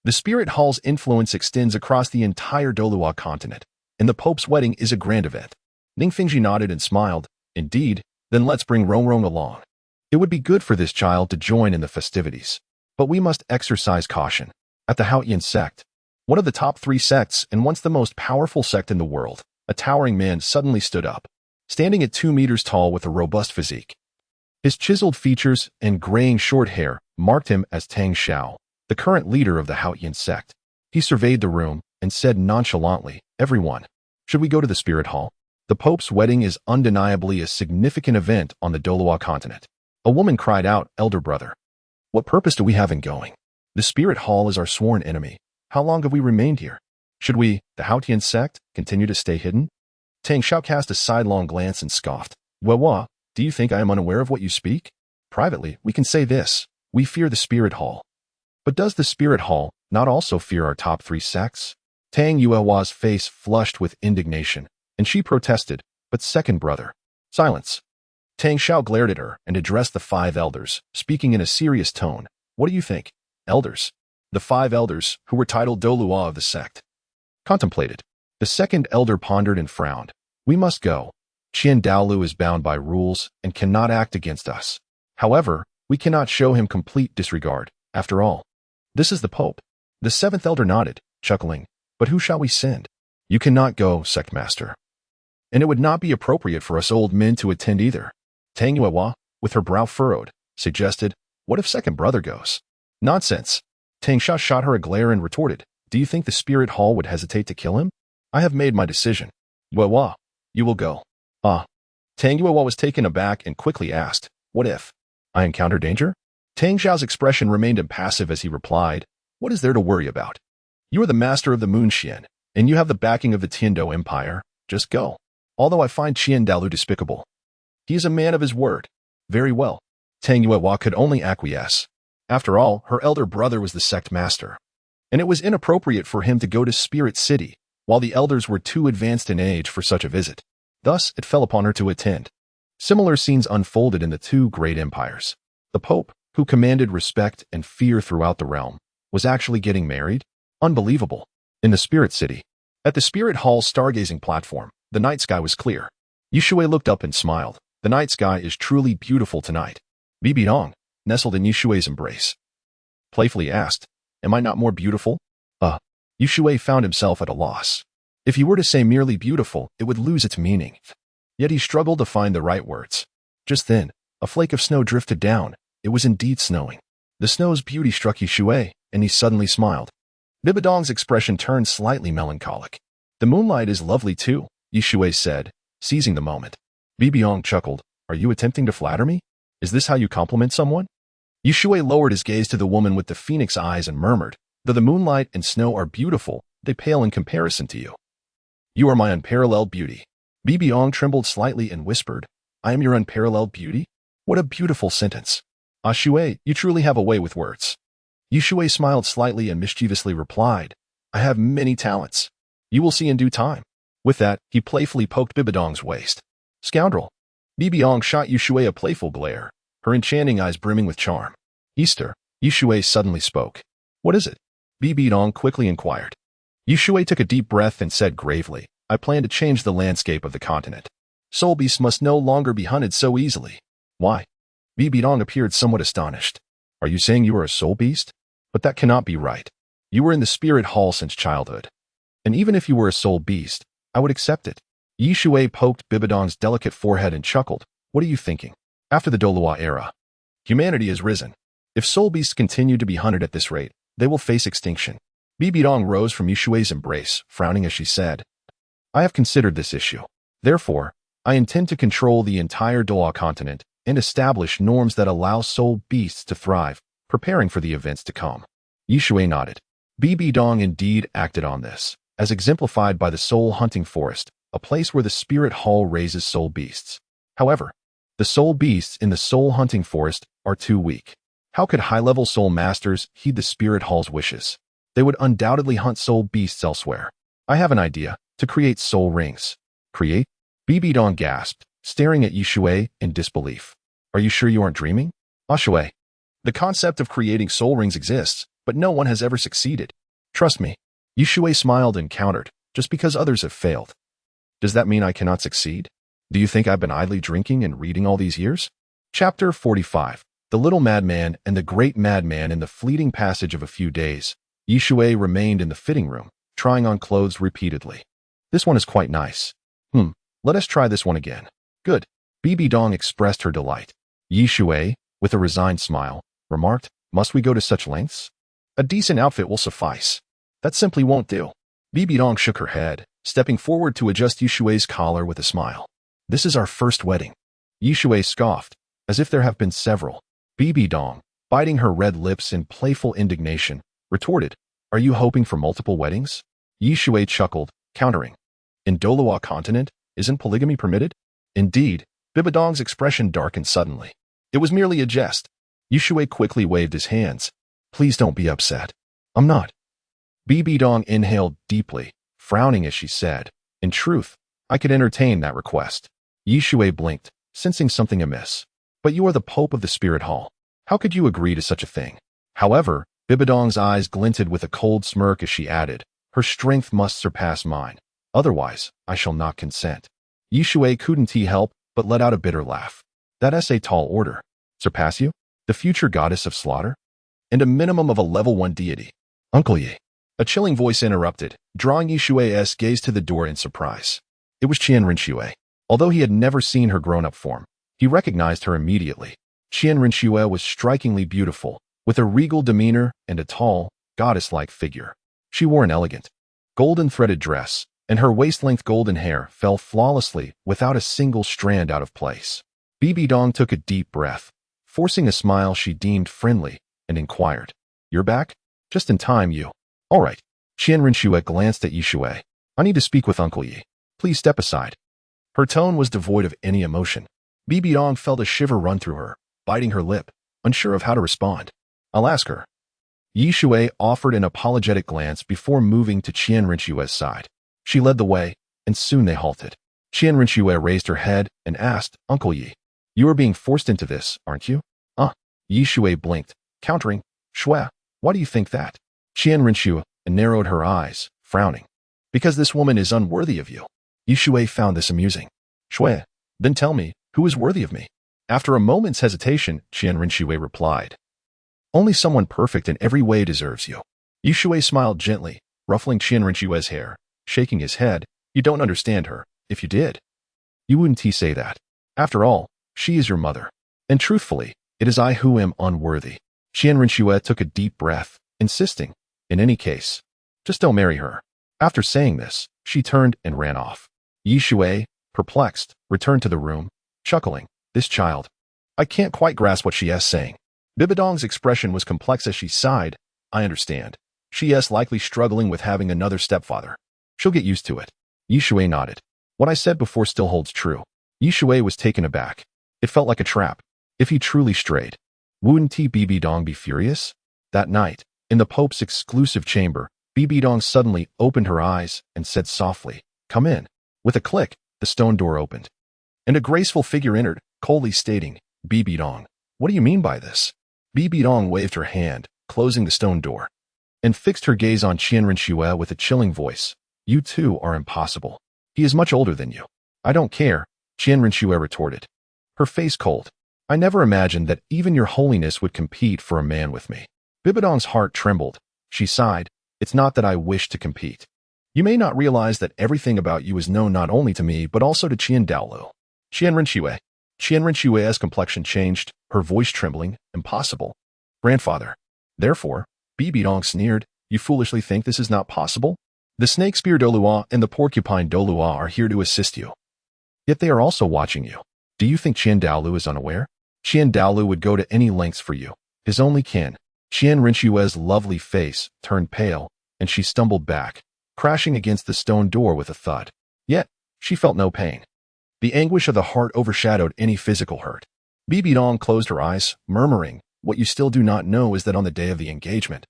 The Spirit Hall's influence extends across the entire Douluo Continent, and the Pope's wedding is a grand event." Ning Fengji nodded and smiled, "Indeed, then let's bring Rong Rong along. It would be good for this child to join in the festivities. But we must exercise caution. At the Haotian sect, one of the top 3 sects and once the most powerful sect in the world, a towering man suddenly stood up, standing at 2 meters tall with a robust physique. His chiseled features and graying short hair marked him as Tang San, the current leader of the Haotian sect. He surveyed the room and said nonchalantly, "Everyone, should we go to the Spirit Hall? The Pope's wedding is undeniably a significant event on the Douluo Continent." A woman cried out, "Elder brother, what purpose do we have in going? The Spirit Hall is our sworn enemy. How long have we remained here? Should we, the Haotian sect, continue to stay hidden?" Tang Xiao cast a sidelong glance and scoffed. "Wewa, do you think I am unaware of what you speak? Privately, we can say this. We fear the Spirit Hall. But does the Spirit Hall not also fear our top 3 sects?" Tang Yuewa's face flushed with indignation, and she protested, "But second brother." "Silence." Tang Xiao glared at her and addressed the 5 elders, speaking in a serious tone. "What do you think, elders?" The 5 elders, who were titled Douluo of the sect, contemplated. The second elder pondered and frowned. "We must go. Qian Daolu is bound by rules and cannot act against us. However, we cannot show him complete disregard. After all, this is the Pope." The 7th elder nodded, chuckling. "But who shall we send?" "You cannot go, sect master. And it would not be appropriate for us old men to attend either." Tang Yuewa, with her brow furrowed, suggested, "What if second brother goes?" "Nonsense." Tang Xiao shot her a glare and retorted, "Do you think the Spirit Hall would hesitate to kill him? I have made my decision. Yuewa, you will go." "Ah." Tang Yuewa was taken aback and quickly asked, "What if I encounter danger?" Tang Xiao's expression remained impassive as he replied, "What is there to worry about? You are the master of the Moon Xian, and you have the backing of the Tiando Empire. Just go. Although I find Qian Dalu despicable, he is a man of his word." "Very well." Tang Yuewa could only acquiesce. After all, her elder brother was the sect master, and it was inappropriate for him to go to Spirit City, while the elders were too advanced in age for such a visit. Thus, it fell upon her to attend. Similar scenes unfolded in the 2 great empires. The Pope, who commanded respect and fear throughout the realm, was actually getting married? Unbelievable. In the Spirit City, at the Spirit Hall's stargazing platform, the night sky was clear. Yi Shui looked up and smiled. "The night sky is truly beautiful tonight." Bibi Dong nestled in Yi Shui's embrace. playfully asked. Am I not more beautiful? Shui found himself at a loss. If he were to say merely beautiful, it would lose its meaning. Yet he struggled to find the right words. Just then, a flake of snow drifted down. It was indeed snowing. The snow's beauty struck Shui, and he suddenly smiled. Bibidong's expression turned slightly melancholic. The moonlight is lovely too, Shui said, seizing the moment. Bibidong chuckled. Are you attempting to flatter me? Is this how you compliment someone? Shui lowered his gaze to the woman with the phoenix eyes and murmured, though the moonlight and snow are beautiful, they pale in comparison to you. You are my unparalleled beauty. Bibidong trembled slightly and whispered, I am your unparalleled beauty? What a beautiful sentence. Shui, you truly have a way with words. Shui smiled slightly and mischievously replied, I have many talents. You will see in due time. With that, he playfully poked Bibidong's waist. Scoundrel. Bibidong shot Shui a playful glare, her enchanting eyes brimming with charm. Easter, Shui suddenly spoke. What is it? Bibidong quickly inquired. Shui took a deep breath and said gravely, I plan to change the landscape of the continent. Soul beasts must no longer be hunted so easily. Why? Bibidong appeared somewhat astonished. Are you saying you are a soul beast? But that cannot be right. You were in the spirit hall since childhood. And even if you were a soul beast, I would accept it. Shui poked Bibidong's delicate forehead and chuckled. What are you thinking? After the Douluo era, humanity has risen. If soul beasts continue to be hunted at this rate, they will face extinction. Bibidong rose from Shui's embrace, frowning as she said, I have considered this issue. Therefore, I intend to control the entire Douluo Continent and establish norms that allow soul beasts to thrive, preparing for the events to come. Shui nodded. Bibidong indeed acted on this, as exemplified by the soul hunting forest, a place where the spirit hall raises soul beasts. However, the soul beasts in the soul hunting forest are too weak. How could high-level soul masters heed the spirit hall's wishes? They would undoubtedly hunt soul beasts elsewhere. I have an idea, to create soul rings. Create? Bibidong gasped, staring at Shui in disbelief. Are you sure you aren't dreaming? Shui. The concept of creating soul rings exists, but no one has ever succeeded. Trust me. Shui smiled and countered, just because others have failed. Does that mean I cannot succeed? Do you think I've been idly drinking and reading all these years? Chapter 45. The Little Madman and the Great Madman. In the fleeting passage of a few days, Shui remained in the fitting room, trying on clothes repeatedly. This one is quite nice. Let us try this one again. Good. Bibidong expressed her delight. Shui, with a resigned smile, remarked, must we go to such lengths? A decent outfit will suffice. That simply won't do. Bibidong shook her head, stepping forward to adjust Shui's collar with a smile. This is our first wedding. Shui scoffed, as if there have been several. Bibidong, biting her red lips in playful indignation, retorted, are you hoping for multiple weddings? Shui chuckled, countering. In Douluo Continent, isn't polygamy permitted? Indeed, Bibidong's expression darkened suddenly. It was merely a jest. Shui quickly waved his hands. Please don't be upset. I'm not. Bibidong inhaled deeply, frowning as she said, in truth, I could entertain that request. Shui blinked, sensing something amiss. But you are the Pope of the Spirit Hall. How could you agree to such a thing? However, Bibidong's eyes glinted with a cold smirk as she added, her strength must surpass mine. Otherwise, I shall not consent. Shui couldn't help but let out a bitter laugh. That's a tall order. Surpass you? The future goddess of slaughter? And a minimum of a level 1 deity. Uncle Yi. A chilling voice interrupted, drawing Shui's gaze to the door in surprise. It was Qianren. Although he had never seen her grown-up form, he recognized her immediately. Qianren was strikingly beautiful, with a regal demeanor and a tall, goddess-like figure. She wore an elegant, golden-threaded dress, and her waist-length golden hair fell flawlessly without a single strand out of place. Bibidong took a deep breath, forcing a smile she deemed friendly, and inquired, You're back? Just in time, you. All right. Qianren glanced at Shui. I need to speak with Uncle Yi. Please step aside. Her tone was devoid of any emotion. Bibidong felt a shiver run through her, biting her lip, unsure of how to respond. I'll ask her. Shui offered an apologetic glance before moving to Qianren side. She led the way, and soon they halted. Qianren raised her head and asked, Uncle Yi, you are being forced into this, aren't you? Shui blinked, countering, Shui, why do you think that? Qianren narrowed her eyes, frowning. Because this woman is unworthy of you. Shui found this amusing. Shui, then tell me, who is worthy of me? After a moment's hesitation, Qianren replied. Only someone perfect in every way deserves you. Shui smiled gently, ruffling Qianrenyue's hair, shaking his head. You don't understand her. If you did, you wouldn't say that. After all, she is your mother. And truthfully, it is I who am unworthy. Qianrenyue took a deep breath, insisting, in any case, just don't marry her. After saying this, she turned and ran off. Shui, perplexed, returned to the room, chuckling. This child. I can't quite grasp what she is saying. Bibidong's expression was complex as she sighed. I understand. She is likely struggling with having another stepfather. She'll get used to it. Shui nodded. What I said before still holds true. Shui was taken aback. It felt like a trap. If he truly strayed, wouldn't Bibidong be furious? That night, in the Pope's exclusive chamber, Bibidong suddenly opened her eyes and said softly, "Come in." With a click, the stone door opened, and a graceful figure entered, coldly stating, "Bibidong, what do you mean by this?" Bibidong waved her hand, closing the stone door, and fixed her gaze on Qianrenyue with a chilling voice. You two are impossible. He is much older than you. I don't care, Qianrenyue retorted, her face cold. I never imagined that even your holiness would compete for a man with me. Bibidong's heart trembled. She sighed. It's not that I wish to compete. You may not realize that everything about you is known not only to me but also to Douluo. Qianrenyue's complexion changed, her voice trembling. Impossible. Grandfather. Therefore, Bibidong sneered, you foolishly think this is not possible? The snake spear Douluo and the porcupine Douluo are here to assist you. Yet they are also watching you. Do you think Douluo is unaware? Douluo would go to any lengths for you, his only kin. Qianrenyue's lovely face turned pale, and she stumbled back, crashing against the stone door with a thud. Yet, she felt no pain. The anguish of the heart overshadowed any physical hurt. Bibidong closed her eyes, murmuring, what you still do not know is that on the day of the engagement,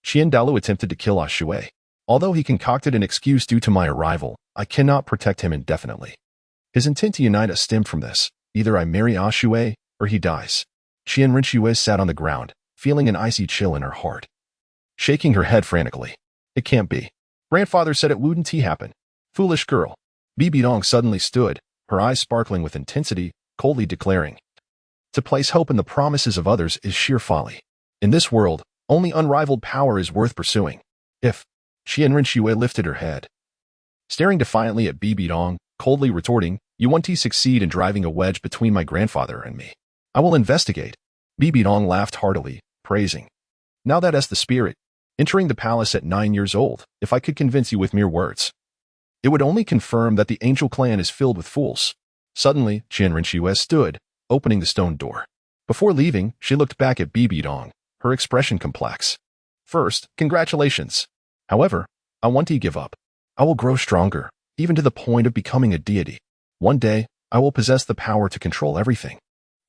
Douluo attempted to kill Shui. Although he concocted an excuse due to my arrival, I cannot protect him indefinitely. His intent to unite us stemmed from this. Either I marry Shui, or he dies. Qianrenyue sat on the ground, feeling an icy chill in her heart, shaking her head frantically. It can't be. Grandfather said it wouldn't happen. Foolish girl. Bibidong suddenly stood, her eyes sparkling with intensity, coldly declaring, to place hope in the promises of others is sheer folly. In this world, only unrivaled power is worth pursuing. If Qianrenyue lifted her head, staring defiantly at Bibidong, coldly retorting, you want to succeed in driving a wedge between my grandfather and me. I will investigate. Bibidong laughed heartily, praising. Now that is the spirit. Entering the palace at 9 years old, if I could convince you with mere words, it would only confirm that the angel clan is filled with fools. Suddenly, Qianrenyue stood, opening the stone door. Before leaving, she looked back at Bibidong, her expression complex. First, congratulations. However, I want to give up. I will grow stronger, even to the point of becoming a deity. One day, I will possess the power to control everything.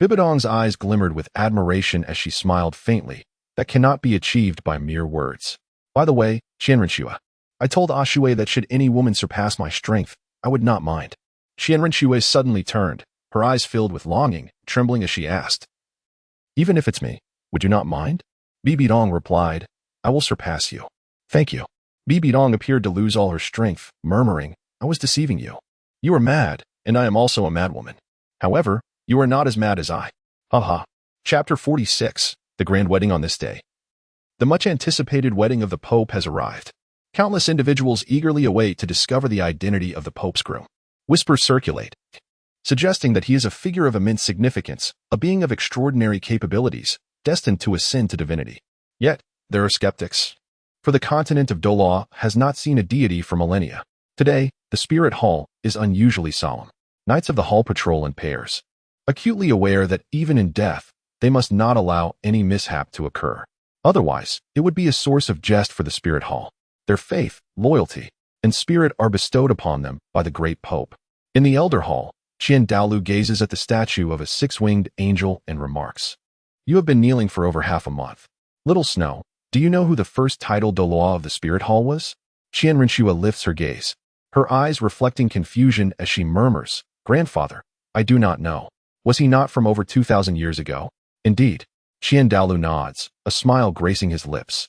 Bibidong's eyes glimmered with admiration as she smiled faintly. That cannot be achieved by mere words. By the way, Qianrenyue, I told Shui that should any woman surpass my strength, I would not mind. Qianrenyue suddenly turned, her eyes filled with longing, trembling as she asked, even if it's me, would you not mind? Bibidong replied, I will surpass you. Thank you. Bibidong appeared to lose all her strength, murmuring, I was deceiving you. You are mad, and I am also a madwoman. However, you are not as mad as I. Haha. Chapter 46. The grand wedding on this day. The much-anticipated wedding of the Pope has arrived. Countless individuals eagerly await to discover the identity of the Pope's groom. Whispers circulate, suggesting that he is a figure of immense significance, a being of extraordinary capabilities, destined to ascend to divinity. Yet, there are skeptics. For the continent of Douluo has not seen a deity for millennia. Today, the Spirit Hall is unusually solemn. Knights of the Hall patrol in pairs, acutely aware that even in death, they must not allow any mishap to occur. Otherwise, it would be a source of jest for the Spirit Hall. Their faith, loyalty, and spirit are bestowed upon them by the great Pope. In the Elder Hall, Douluo gazes at the statue of a six-winged angel and remarks, you have been kneeling for over half a month. Little Snow, do you know who the first titled Douluo of the Spirit Hall was? Qianrenyue lifts her gaze, her eyes reflecting confusion as she murmurs, Grandfather, I do not know. Was he not from over 2,000 years ago? Indeed. Douluo nods, a smile gracing his lips.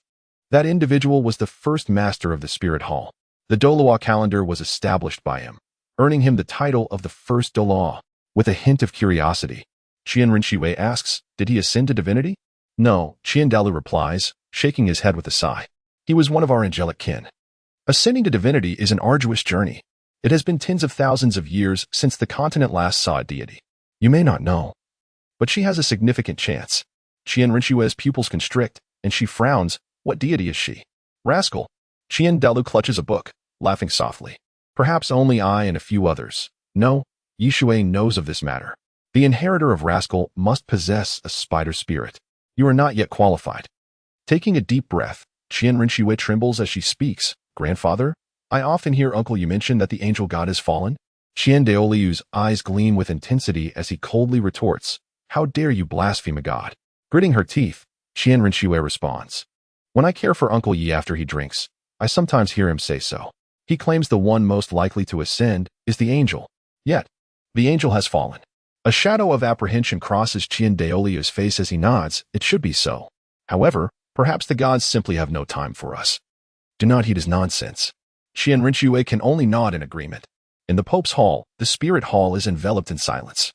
That individual was the first master of the Spirit Hall. The Douluo calendar was established by him, earning him the title of the first Douluo. With a hint of curiosity, Qianrenyue asks, did he ascend to divinity? No, Dalu replies, shaking his head with a sigh. He was one of our angelic kin. Ascending to divinity is an arduous journey. It has been tens of thousands of years since the continent last saw a deity. You may not know, but she has a significant chance. Rinchue's pupils constrict, and she frowns. What deity is she? Rascal. Dalu clutches a book, laughing softly. Perhaps only I and a few others. No, Shui knows of this matter. The inheritor of Rascal must possess a spider spirit. You are not yet qualified. Taking a deep breath, Rinchue trembles as she speaks. Grandfather, I often hear Uncle you mention that the angel god has fallen. Daoliu's eyes gleam with intensity as he coldly retorts, How dare you blaspheme a god? Gritting her teeth, Rinchue responds, When I care for Uncle Yi after he drinks, I sometimes hear him say so. He claims the one most likely to ascend is the angel. Yet, the angel has fallen. A shadow of apprehension crosses Daoliu's face as he nods. It should be so. However, perhaps the gods simply have no time for us. Do not heed his nonsense. Rinchue can only nod in agreement. In the Pope's hall, the spirit hall is enveloped in silence.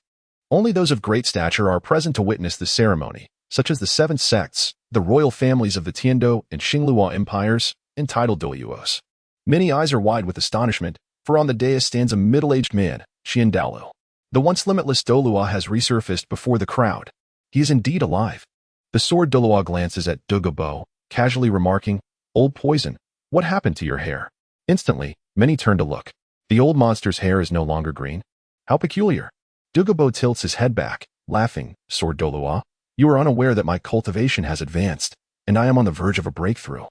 Only those of great stature are present to witness the ceremony, such as the seven sects, the royal families of the Tiando and Xingluo empires, entitled Douluos. Many eyes are wide with astonishment, for on the dais stands a middle-aged man, Dalu. The once limitless Douluo has resurfaced before the crowd. He is indeed alive. The sword Douluo glances at Dugabo, casually remarking, Old poison, what happened to your hair? Instantly, many turn to look. The old monster's hair is no longer green. How peculiar. Dugabo tilts his head back, laughing, Sword Douluo. You are unaware that my cultivation has advanced, and I am on the verge of a breakthrough.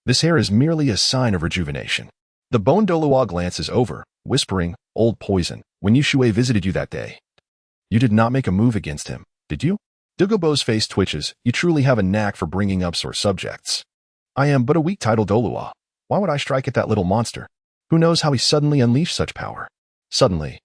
This hair is merely a sign of rejuvenation. The bone Douluo glances over, whispering, Old poison, when Shui visited you that day. You did not make a move against him, did you? Dugabo's face twitches. You truly have a knack for bringing up sore subjects. I am but a weak title Douluo. Why would I strike at that little monster? Who knows how he suddenly unleashed such power? Suddenly,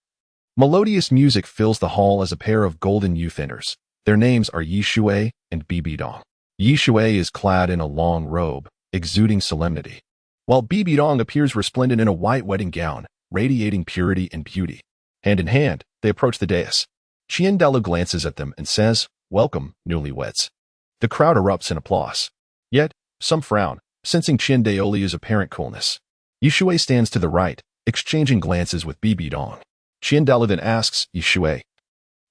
melodious music fills the hall as a pair of golden youth enters. Their names are Shui and Bibidong. Shui is clad in a long robe, exuding solemnity, while Bibidong appears resplendent in a white wedding gown, radiating purity and beauty. Hand in hand, they approach the dais. Dalu glances at them and says, Welcome, newlyweds. The crowd erupts in applause. Yet, some frown, sensing Daoliu's apparent coolness. Shui stands to the right, exchanging glances with Bibidong. Dalu then asks Shui,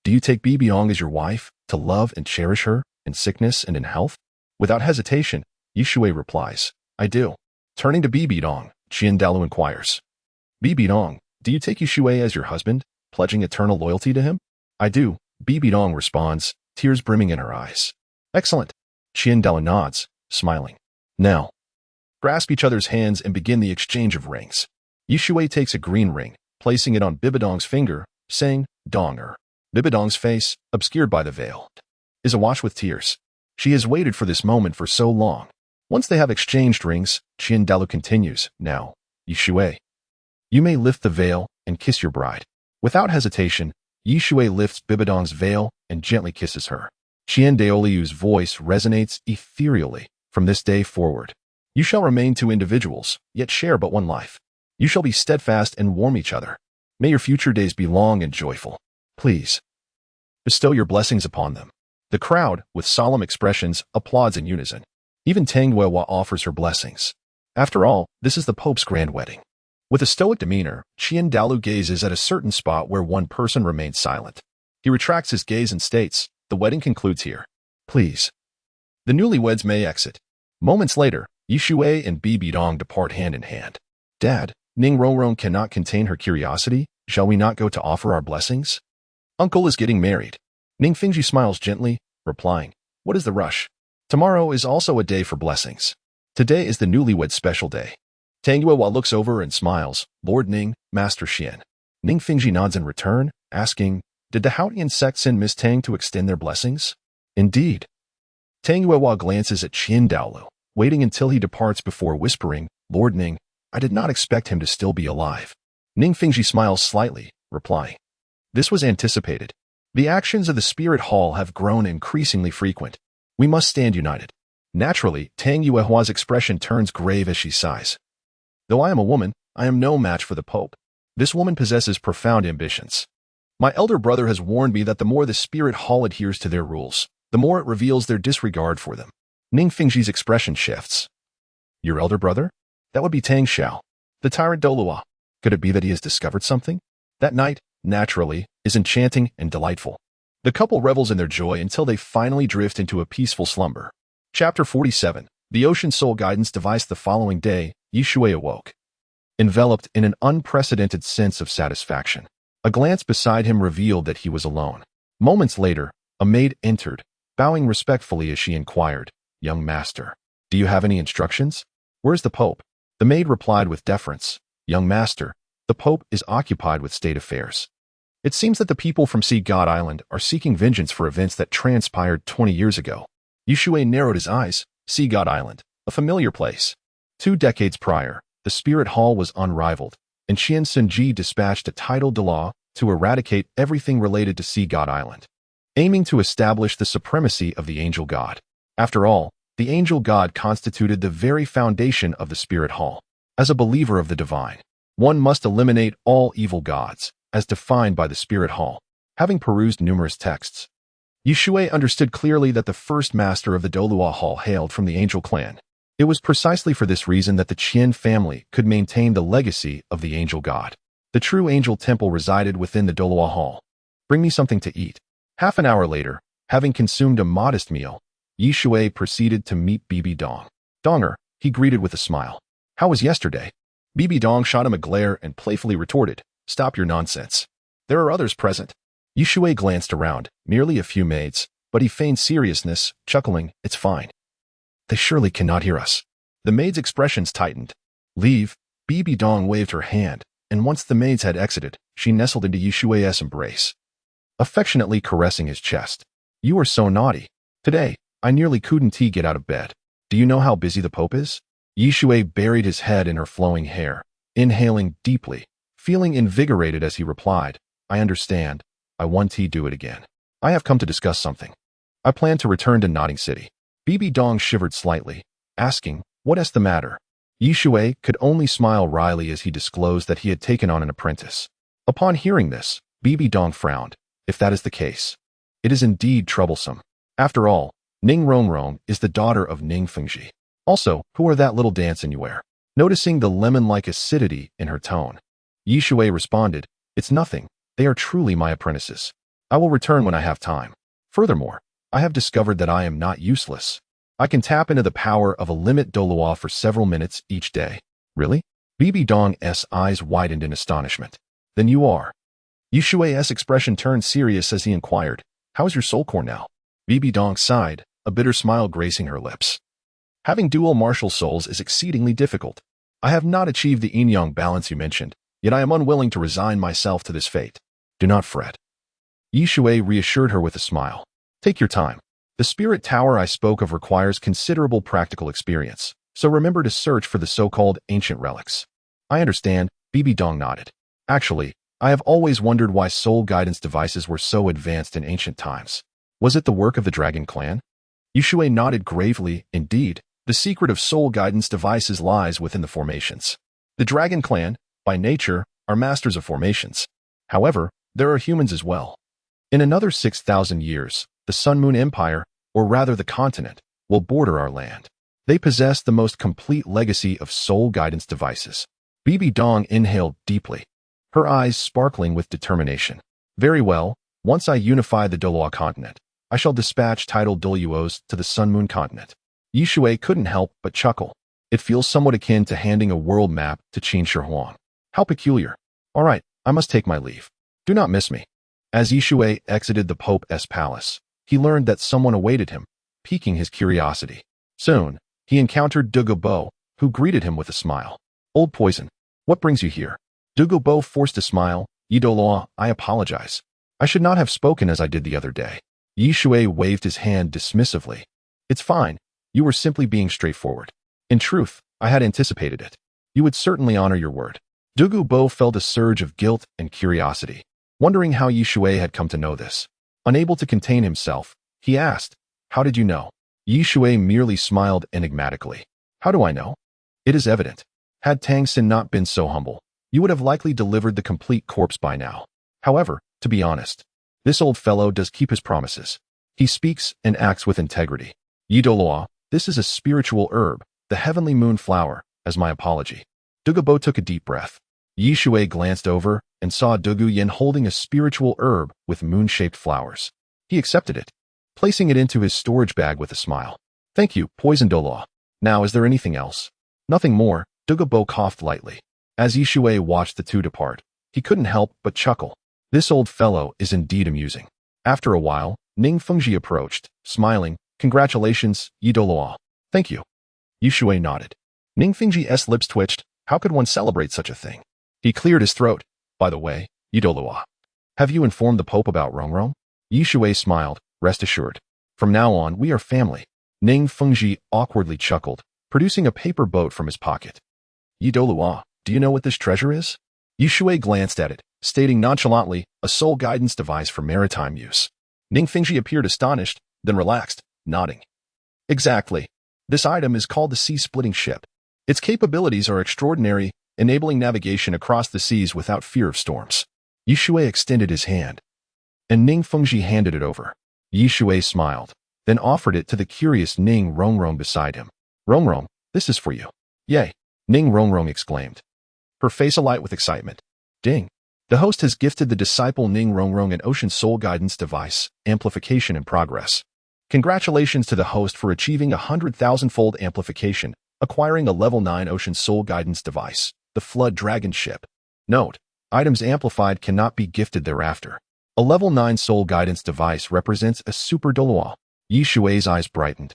Do you take Bibidong as your wife, to love and cherish her, in sickness and in health? Without hesitation, Shui replies, I do. Turning to Bibidong, Dalu inquires, Bibidong, do you take Shui as your husband, pledging eternal loyalty to him? I do, Bibidong responds, tears brimming in her eyes. Excellent. Dalu nods, smiling. Now, grasp each other's hands and begin the exchange of rings. Shui takes a green ring, placing it on Bibidong's finger, saying, Donger. Bibidong's face, obscured by the veil, is awash with tears. She has waited for this moment for so long. Once they have exchanged rings, Dalu continues, Now, Shui, you may lift the veil and kiss your bride. Without hesitation, Shui lifts Bibidong's veil and gently kisses her. Daoliu's voice resonates ethereally. From this day forward, you shall remain two individuals, yet share but one life. You shall be steadfast and warm each other. May your future days be long and joyful. Please, bestow your blessings upon them. The crowd, with solemn expressions, applauds in unison. Even Tang Wewa offers her blessings. After all, this is the Pope's grand wedding. With a stoic demeanor, Dalu gazes at a certain spot where one person remains silent. He retracts his gaze and states, The wedding concludes here. Please. The newlyweds may exit. Moments later, Shui and Bibidong depart hand in hand. Dad, Ning Rongrong cannot contain her curiosity. Shall we not go to offer our blessings? Uncle is getting married. Ning Fingji smiles gently, replying, What is the rush? Tomorrow is also a day for blessings. Today is the newlywed special day. Tang Yuehua looks over and smiles. Lord Ning, Master Xian. Ning Fingji nods in return, asking, Did the Haotian sect send Miss Tang to extend their blessings? Indeed. Tang Yuehua glances at Dalu, waiting until he departs before whispering, Lord Ning, I did not expect him to still be alive. Ning Fingji smiles slightly, replying, This was anticipated. The actions of the Spirit Hall have grown increasingly frequent. We must stand united. Naturally, Tang Yuehua's expression turns grave as she sighs. Though I am a woman, I am no match for the Pope. This woman possesses profound ambitions. My elder brother has warned me that the more the Spirit Hall adheres to their rules, the the more it reveals their disregard for them. Ning Fengxi's expression shifts. Your elder brother? That would be Tang Xiao, the tyrant Douluo. Could it be that he has discovered something? That night, naturally, is enchanting and delightful. The couple revels in their joy until they finally drift into a peaceful slumber. Chapter 47. The Ocean Soul Guidance device. The following day, Shui awoke, enveloped in an unprecedented sense of satisfaction. A glance beside him revealed that he was alone. Moments later, a maid entered, bowing respectfully as she inquired, "Young master, do you have any instructions? Where's the Pope?" The maid replied with deference, "Young master, the Pope is occupied with state affairs. It seems that the people from Sea God Island are seeking vengeance for events that transpired 20 years ago." Shui narrowed his eyes. Sea God Island, a familiar place. 2 decades prior, the Spirit Hall was unrivaled, and Qian Senji dispatched a title de law to eradicate everything related to Sea God Island, aiming to establish the supremacy of the Angel God. After all, the Angel God constituted the very foundation of the Spirit Hall. As a believer of the divine, one must eliminate all evil gods, as defined by the Spirit Hall. Having perused numerous texts, Shui understood clearly that the first master of the Douluo Hall hailed from the Angel clan. It was precisely for this reason that the Qian family could maintain the legacy of the Angel God. The true Angel Temple resided within the Douluo Hall. "Bring me something to eat." Half an hour later, having consumed a modest meal, Shui proceeded to meet Bibi Dong. "Donger," he greeted with a smile. "How was yesterday?" Bibi Dong shot him a glare and playfully retorted, "Stop your nonsense. There are others present." Shui glanced around, merely a few maids, but he feigned seriousness, chuckling, "It's fine. They surely cannot hear us." The maid's expressions tightened. "Leave." Bibi Dong waved her hand, and once the maids had exited, she nestled into Shui's embrace, affectionately caressing his chest. "You are so naughty. Today, I nearly couldn't get out of bed. Do you know how busy the Pope is?" Shui buried his head in her flowing hair, inhaling deeply, feeling invigorated as he replied, "I understand. I want to do it again. I have come to discuss something. I plan to return to Notting City." Bibi Dong shivered slightly, asking, "What is the matter?" Shui could only smile wryly as he disclosed that he had taken on an apprentice. Upon hearing this, Bibi Dong frowned. "If that is the case, it is indeed troublesome. After all, Ning Rongrong is the daughter of Ning Fengxi. Also, who are that little dance you wear?" Noticing the lemon-like acidity in her tone, Shui responded, "It's nothing. They are truly my apprentices. I will return when I have time. Furthermore, I have discovered that I am not useless. I can tap into the power of a limit Douluo for several minutes each day." "Really?" Bibi Dong's eyes widened in astonishment. "Then you are." Shui's expression turned serious as he inquired, "How is your soul core now?" Bibi Dong sighed, a bitter smile gracing her lips. "Having dual martial souls is exceedingly difficult. I have not achieved the yin-yang balance you mentioned, yet I am unwilling to resign myself to this fate." "Do not fret." Shui reassured her with a smile. "Take your time. The spirit tower I spoke of requires considerable practical experience, so remember to search for the so-called ancient relics." "I understand," Bibi Dong nodded. "Actually, I have always wondered why soul guidance devices were so advanced in ancient times. Was it the work of the Dragon Clan?" Shui nodded gravely. "Indeed, the secret of soul guidance devices lies within the formations. The Dragon Clan, by nature, are masters of formations. However, there are humans as well. In another 6,000 years, the Sun Moon Empire, or rather the continent, will border our land. They possess the most complete legacy of soul guidance devices." Bibi Dong inhaled deeply, her eyes sparkling with determination. "Very well, once I unify the Douluo Continent, I shall dispatch titled Douluos to the Sun Moon Continent." Shui couldn't help but chuckle. It feels somewhat akin to handing a world map to Qin Shi Huang. How peculiar. "All right, I must take my leave. Do not miss me." As Shui exited the Pope's palace, he learned that someone awaited him, piquing his curiosity. Soon, he encountered Douluo, who greeted him with a smile. "Old poison, what brings you here?" Douluo forced a smile. "Douluo, I apologize. I should not have spoken as I did the other day." Shui waved his hand dismissively. "It's fine. You were simply being straightforward. In truth, I had anticipated it. You would certainly honor your word." Douluo felt a surge of guilt and curiosity, wondering how Shui had come to know this. Unable to contain himself, he asked, "How did you know?" Shui merely smiled enigmatically. "How do I know? It is evident. Had Tang San not been so humble, you would have likely delivered the complete corpse by now. However, to be honest, this old fellow does keep his promises." He speaks and acts with integrity. Yi Douluo, this is a spiritual herb, the heavenly moon flower, as my apology. Douluo took a deep breath. Yi Shui glanced over and saw Douluo Yin holding a spiritual herb with moon-shaped flowers. He accepted it, placing it into his storage bag with a smile. Thank you, Poison Douluo. Now, is there anything else? Nothing more, Douluo coughed lightly. As Yi Shui watched the two depart, he couldn't help but chuckle. This old fellow is indeed amusing. After a while, Ning Fengji approached, smiling. Congratulations, Yi Douluo. Thank you. Yi Shui nodded. Ning Fengji's lips twitched. How could one celebrate such a thing? He cleared his throat. By the way, Yi Douluo, have you informed the Pope about Rongrong? Yi Shui smiled. Rest assured. From now on, we are family. Ning Fengji awkwardly chuckled, producing a paper boat from his pocket. Yi Douluo, do you know what this treasure is? Yi Shui glanced at it, stating nonchalantly, a soul guidance device for maritime use. Ning Fengji appeared astonished, then relaxed, nodding. Exactly. This item is called the Sea-Splitting Ship. Its capabilities are extraordinary, enabling navigation across the seas without fear of storms. Yi Shui extended his hand, and Ning Fengji handed it over. Yi Shui smiled, then offered it to the curious Ning Rongrong beside him. Rongrong, this is for you. Yay! Ning Rongrong exclaimed, her face alight with excitement. Ding! The host has gifted the disciple Ning Rongrong an ocean soul guidance device, amplification in progress. Congratulations to the host for achieving 100,000-fold amplification, acquiring a level 9 ocean soul guidance device, the Flood Dragon Ship. Note, items amplified cannot be gifted thereafter. A level 9 soul guidance device represents a super Douluo. Yi Shui's eyes brightened.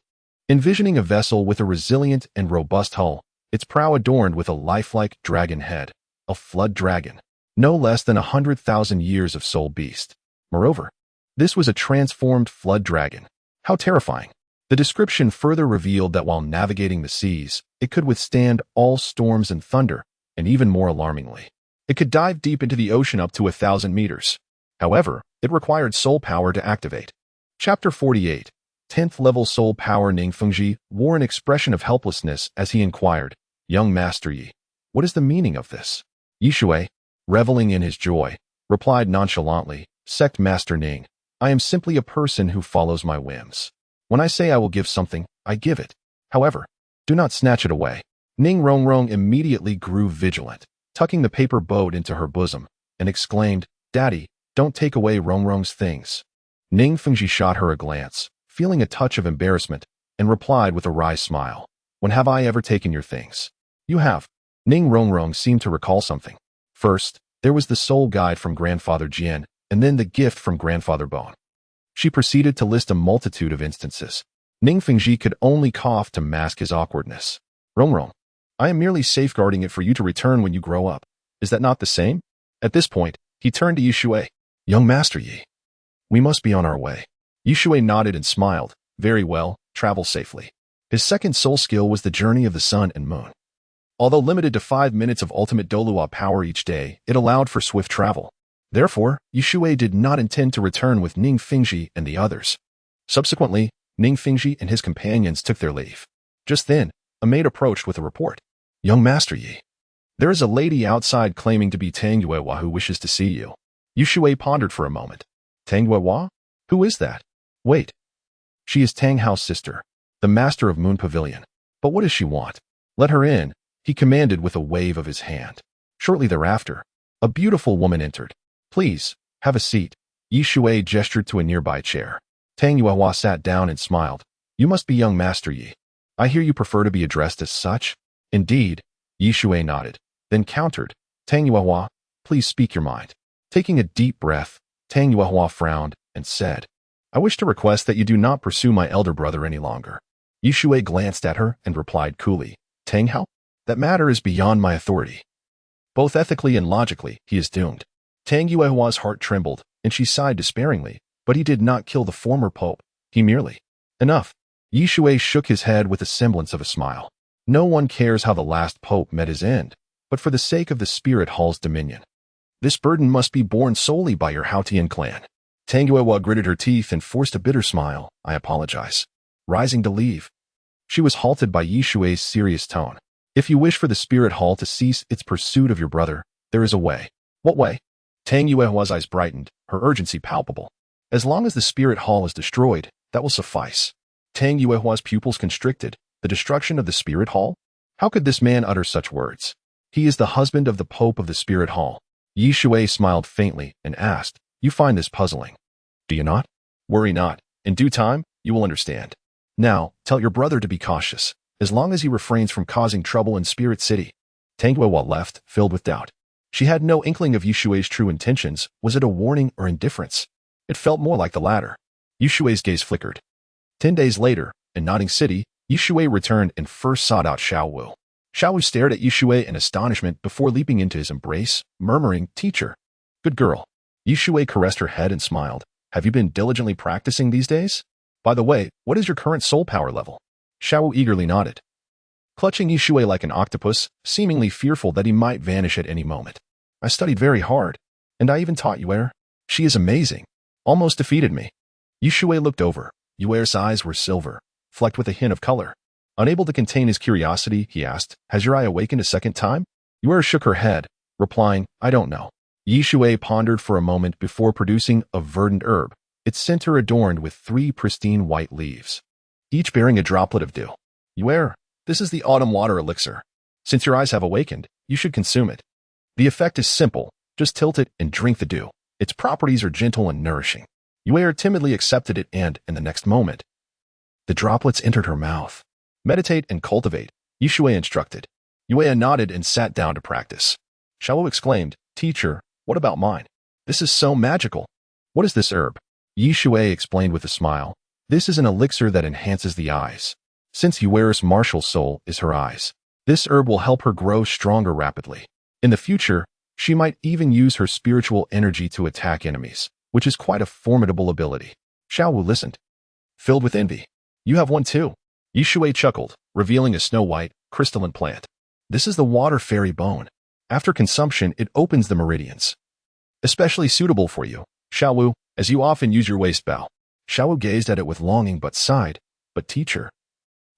Envisioning a vessel with a resilient and robust hull, its prow adorned with a lifelike dragon head, a flood dragon, no less than 100,000 years of soul beast. Moreover, this was a transformed flood dragon. How terrifying. The description further revealed that while navigating the seas, it could withstand all storms and thunder, and even more alarmingly, it could dive deep into the ocean up to 1,000 meters. However, it required soul power to activate. Chapter 48. 10th level soul power. Ning Fengji wore an expression of helplessness as he inquired, Young Master Yi, what is the meaning of this? Yi Shui, reveling in his joy, replied nonchalantly, Sect Master Ning, I am simply a person who follows my whims. When I say I will give something, I give it. However, do not snatch it away. Ning Rongrong immediately grew vigilant, tucking the paper boat into her bosom, and exclaimed, Daddy, don't take away Rongrong's things. Ning Fengji shot her a glance, feeling a touch of embarrassment, and replied with a wry smile, When have I ever taken your things? You have. Ning Rongrong seemed to recall something. First, there was the soul guide from Grandfather Jian, and then the gift from Grandfather Bone. She proceeded to list a multitude of instances. Ning Fengji could only cough to mask his awkwardness. Rongrong, I am merely safeguarding it for you to return when you grow up. Is that not the same? At this point, he turned to Yi Shui. Young Master Yi, we must be on our way. Yi Shui nodded and smiled. Very well, travel safely. His second soul skill was the journey of the sun and moon. Although limited to 5 minutes of ultimate Douluo power each day, it allowed for swift travel. Therefore, Yi Shui did not intend to return with Ning Fengji and the others. Subsequently, Ning Fengji and his companions took their leave. Just then, a maid approached with a report. Young Master Yi, there is a lady outside claiming to be Tang Yuehua who wishes to see you. Yi Shui pondered for a moment. Tang Yuehua? Who is that? Wait. She is Tang Hao's sister, the master of Moon Pavilion. But what does she want? Let her in, he commanded with a wave of his hand. Shortly thereafter, a beautiful woman entered. Please, have a seat. Yi Shui gestured to a nearby chair. Tang Yuehua sat down and smiled. You must be young Master Yi. I hear you prefer to be addressed as such? Indeed, Yi Shui nodded, then countered. Tang Yuehua, please speak your mind. Taking a deep breath, Tang Yuehua frowned and said, I wish to request that you do not pursue my elder brother any longer. Yi Shui glanced at her and replied coolly, Tang Hao? That matter is beyond my authority. Both ethically and logically, he is doomed. Tang Yuehua's heart trembled, and she sighed despairingly, but he did not kill the former pope. He merely... Enough. Yi Shui shook his head with a semblance of a smile. No one cares how the last pope met his end, but for the sake of the spirit hall's dominion. This burden must be borne solely by your Haotian clan. Tang Yuehua gritted her teeth and forced a bitter smile. I apologize. Rising to leave. She was halted by Yi Shui's serious tone. If you wish for the spirit hall to cease its pursuit of your brother, there is a way. What way? Tang Yuehua's eyes brightened, her urgency palpable. As long as the spirit hall is destroyed, that will suffice. Tang Yuehua's pupils constricted. The destruction of the spirit hall? How could this man utter such words? He is the husband of the Pope of the Spirit Hall. Yi Shui smiled faintly and asked, "You find this puzzling, do you not? Worry not. In due time, you will understand. Now, tell your brother to be cautious, as long as he refrains from causing trouble in Spirit City." Tang Yuehua left, filled with doubt. She had no inkling of Yi Shui's true intentions. Was it a warning or indifference? It felt more like the latter. Yi Shui's gaze flickered. 10 days later, in Nodding City, Yi Shui returned and first sought out Xiao Wu. Xiao Wu stared at Yi Shui in astonishment before leaping into his embrace, murmuring, "Teacher." "Good girl." Yi Shui caressed her head and smiled. "Have you been diligently practicing these days? By the way, what is your current soul power level?" Xiao Wu eagerly nodded, clutching Yi Shui like an octopus, seemingly fearful that he might vanish at any moment. "I studied very hard, and I even taught Yuer. She is amazing. Almost defeated me." Yi Shui looked over. Yuer's eyes were silver, flecked with a hint of color. Unable to contain his curiosity, he asked, "Has your eye awakened a second time?" Yuer shook her head, replying, "I don't know." Yi Shui pondered for a moment before producing a verdant herb, its center adorned with 3 pristine white leaves, each bearing a droplet of dew. "Yuer, this is the autumn water elixir. Since your eyes have awakened, you should consume it. The effect is simple. Just tilt it and drink the dew. Its properties are gentle and nourishing." Yuer timidly accepted it and, in the next moment, the droplets entered her mouth. "Meditate and cultivate," Yi Shui instructed. Yuer nodded and sat down to practice. Xiao Wu exclaimed, "Teacher, what about mine? This is so magical." "What is this herb?" Yi Shui explained with a smile. "This is an elixir that enhances the eyes. Since Yuer's martial soul is her eyes, this herb will help her grow stronger rapidly. In the future, she might even use her spiritual energy to attack enemies, which is quite a formidable ability." Xiao Wu listened, filled with envy. "You have one too." Yi Shui chuckled, revealing a snow-white, crystalline plant. "This is the water fairy bone. After consumption, it opens the meridians. Especially suitable for you, Xiao Wu, as you often use your waist bow." Xiao Wu gazed at it with longing but sighed. "But teacher,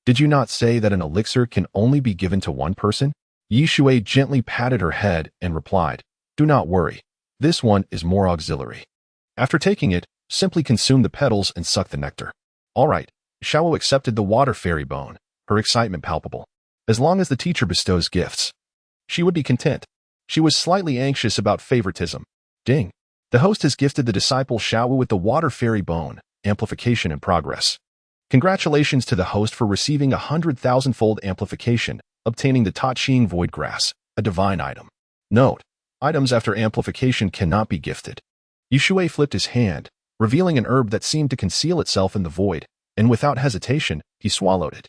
did you not say that an elixir can only be given to one person?" Yi Shui gently patted her head and replied, "Do not worry. This one is more auxiliary. After taking it, simply consume the petals and suck the nectar." "All right." Xiao Wu accepted the water fairy bone, her excitement palpable. As long as the teacher bestows gifts, she would be content. She was slightly anxious about favoritism. Ding. The host has gifted the disciple Xiao Wu with the water fairy bone, amplification in progress. Congratulations to the host for receiving 100,000-fold amplification, obtaining the touching void grass, a divine item. Note: items after amplification cannot be gifted. Yi Shui flipped his hand, revealing an herb that seemed to conceal itself in the void, and without hesitation, he swallowed it.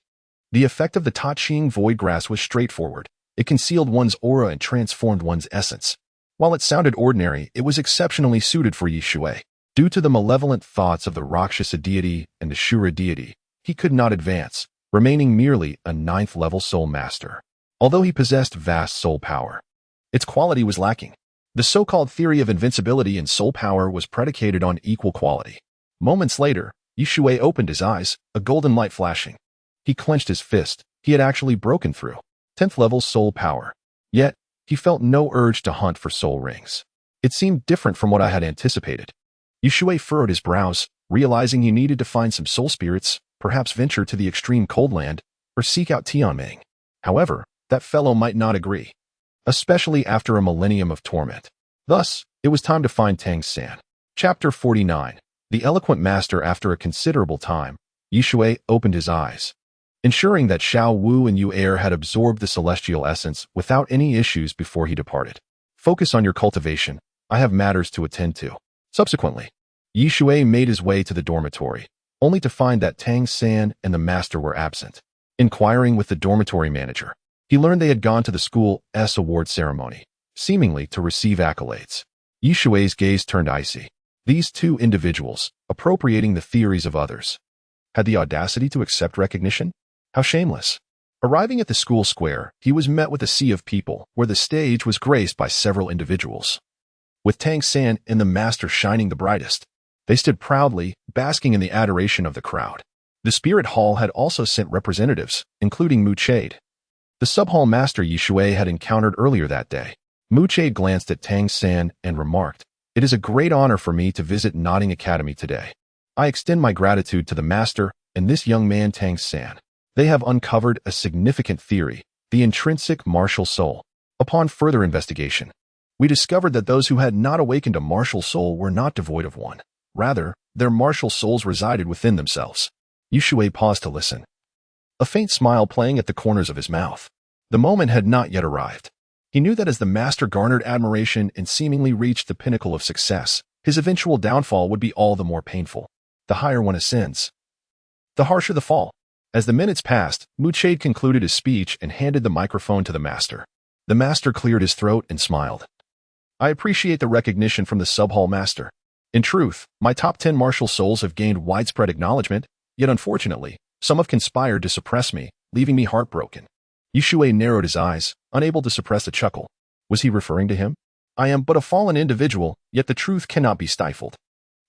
The effect of the touching void grass was straightforward. It concealed one's aura and transformed one's essence. While it sounded ordinary, it was exceptionally suited for Yi Shui. Due to the malevolent thoughts of the Rakshasa deity and the Shura deity, he could not advance, remaining merely a 9th-level soul master. Although he possessed vast soul power, its quality was lacking. The so-called theory of invincibility and soul power was predicated on equal quality. Moments later, Yi Shui opened his eyes, a golden light flashing. He clenched his fist. He had actually broken through 10th-level soul power. Yet, he felt no urge to hunt for soul rings. It seemed different from what I had anticipated. Yi Shui furrowed his brows, realizing he needed to find some soul spirits, perhaps venture to the extreme cold land, or seek out Tianming. However, that fellow might not agree, especially after a millennium of torment. Thus, it was time to find Tang San. Chapter 49. The Eloquent Master. After a considerable time, Yi Shui opened his eyes, ensuring that Xiao Wu and Yuer had absorbed the celestial essence without any issues before he departed. "Focus on your cultivation. I have matters to attend to." Subsequently, Yi Shui made his way to the dormitory, only to find that Tang San and the master were absent. Inquiring with the dormitory manager, he learned they had gone to the school's award ceremony, seemingly to receive accolades. Yi Shui's gaze turned icy. These two individuals, appropriating the theories of others, had the audacity to accept recognition? How shameless. Arriving at the school square, he was met with a sea of people, where the stage was graced by several individuals, with Tang San and the master shining the brightest. They stood proudly, basking in the adoration of the crowd. The spirit hall had also sent representatives, including Mu Chade, the sub-hall master Yi Shui had encountered earlier that day. Mu Chade glanced at Tang San and remarked, It is a great honor for me to visit Nodding Academy today. I extend my gratitude to the master and this young man Tang San. They have uncovered a significant theory, the intrinsic martial soul. Upon further investigation, we discovered that those who had not awakened a martial soul were not devoid of one. Rather, their martial souls resided within themselves. Shui paused to listen, a faint smile playing at the corners of his mouth. The moment had not yet arrived. He knew that as the master garnered admiration and seemingly reached the pinnacle of success, his eventual downfall would be all the more painful. The higher one ascends, the harsher the fall. As the minutes passed, Muchade concluded his speech and handed the microphone to the master. The master cleared his throat and smiled. I appreciate the recognition from the sub-hall master. In truth, my top 10 martial souls have gained widespread acknowledgement, yet unfortunately, some have conspired to suppress me, leaving me heartbroken. Shui narrowed his eyes, unable to suppress a chuckle. Was he referring to him? I am but a fallen individual, yet the truth cannot be stifled.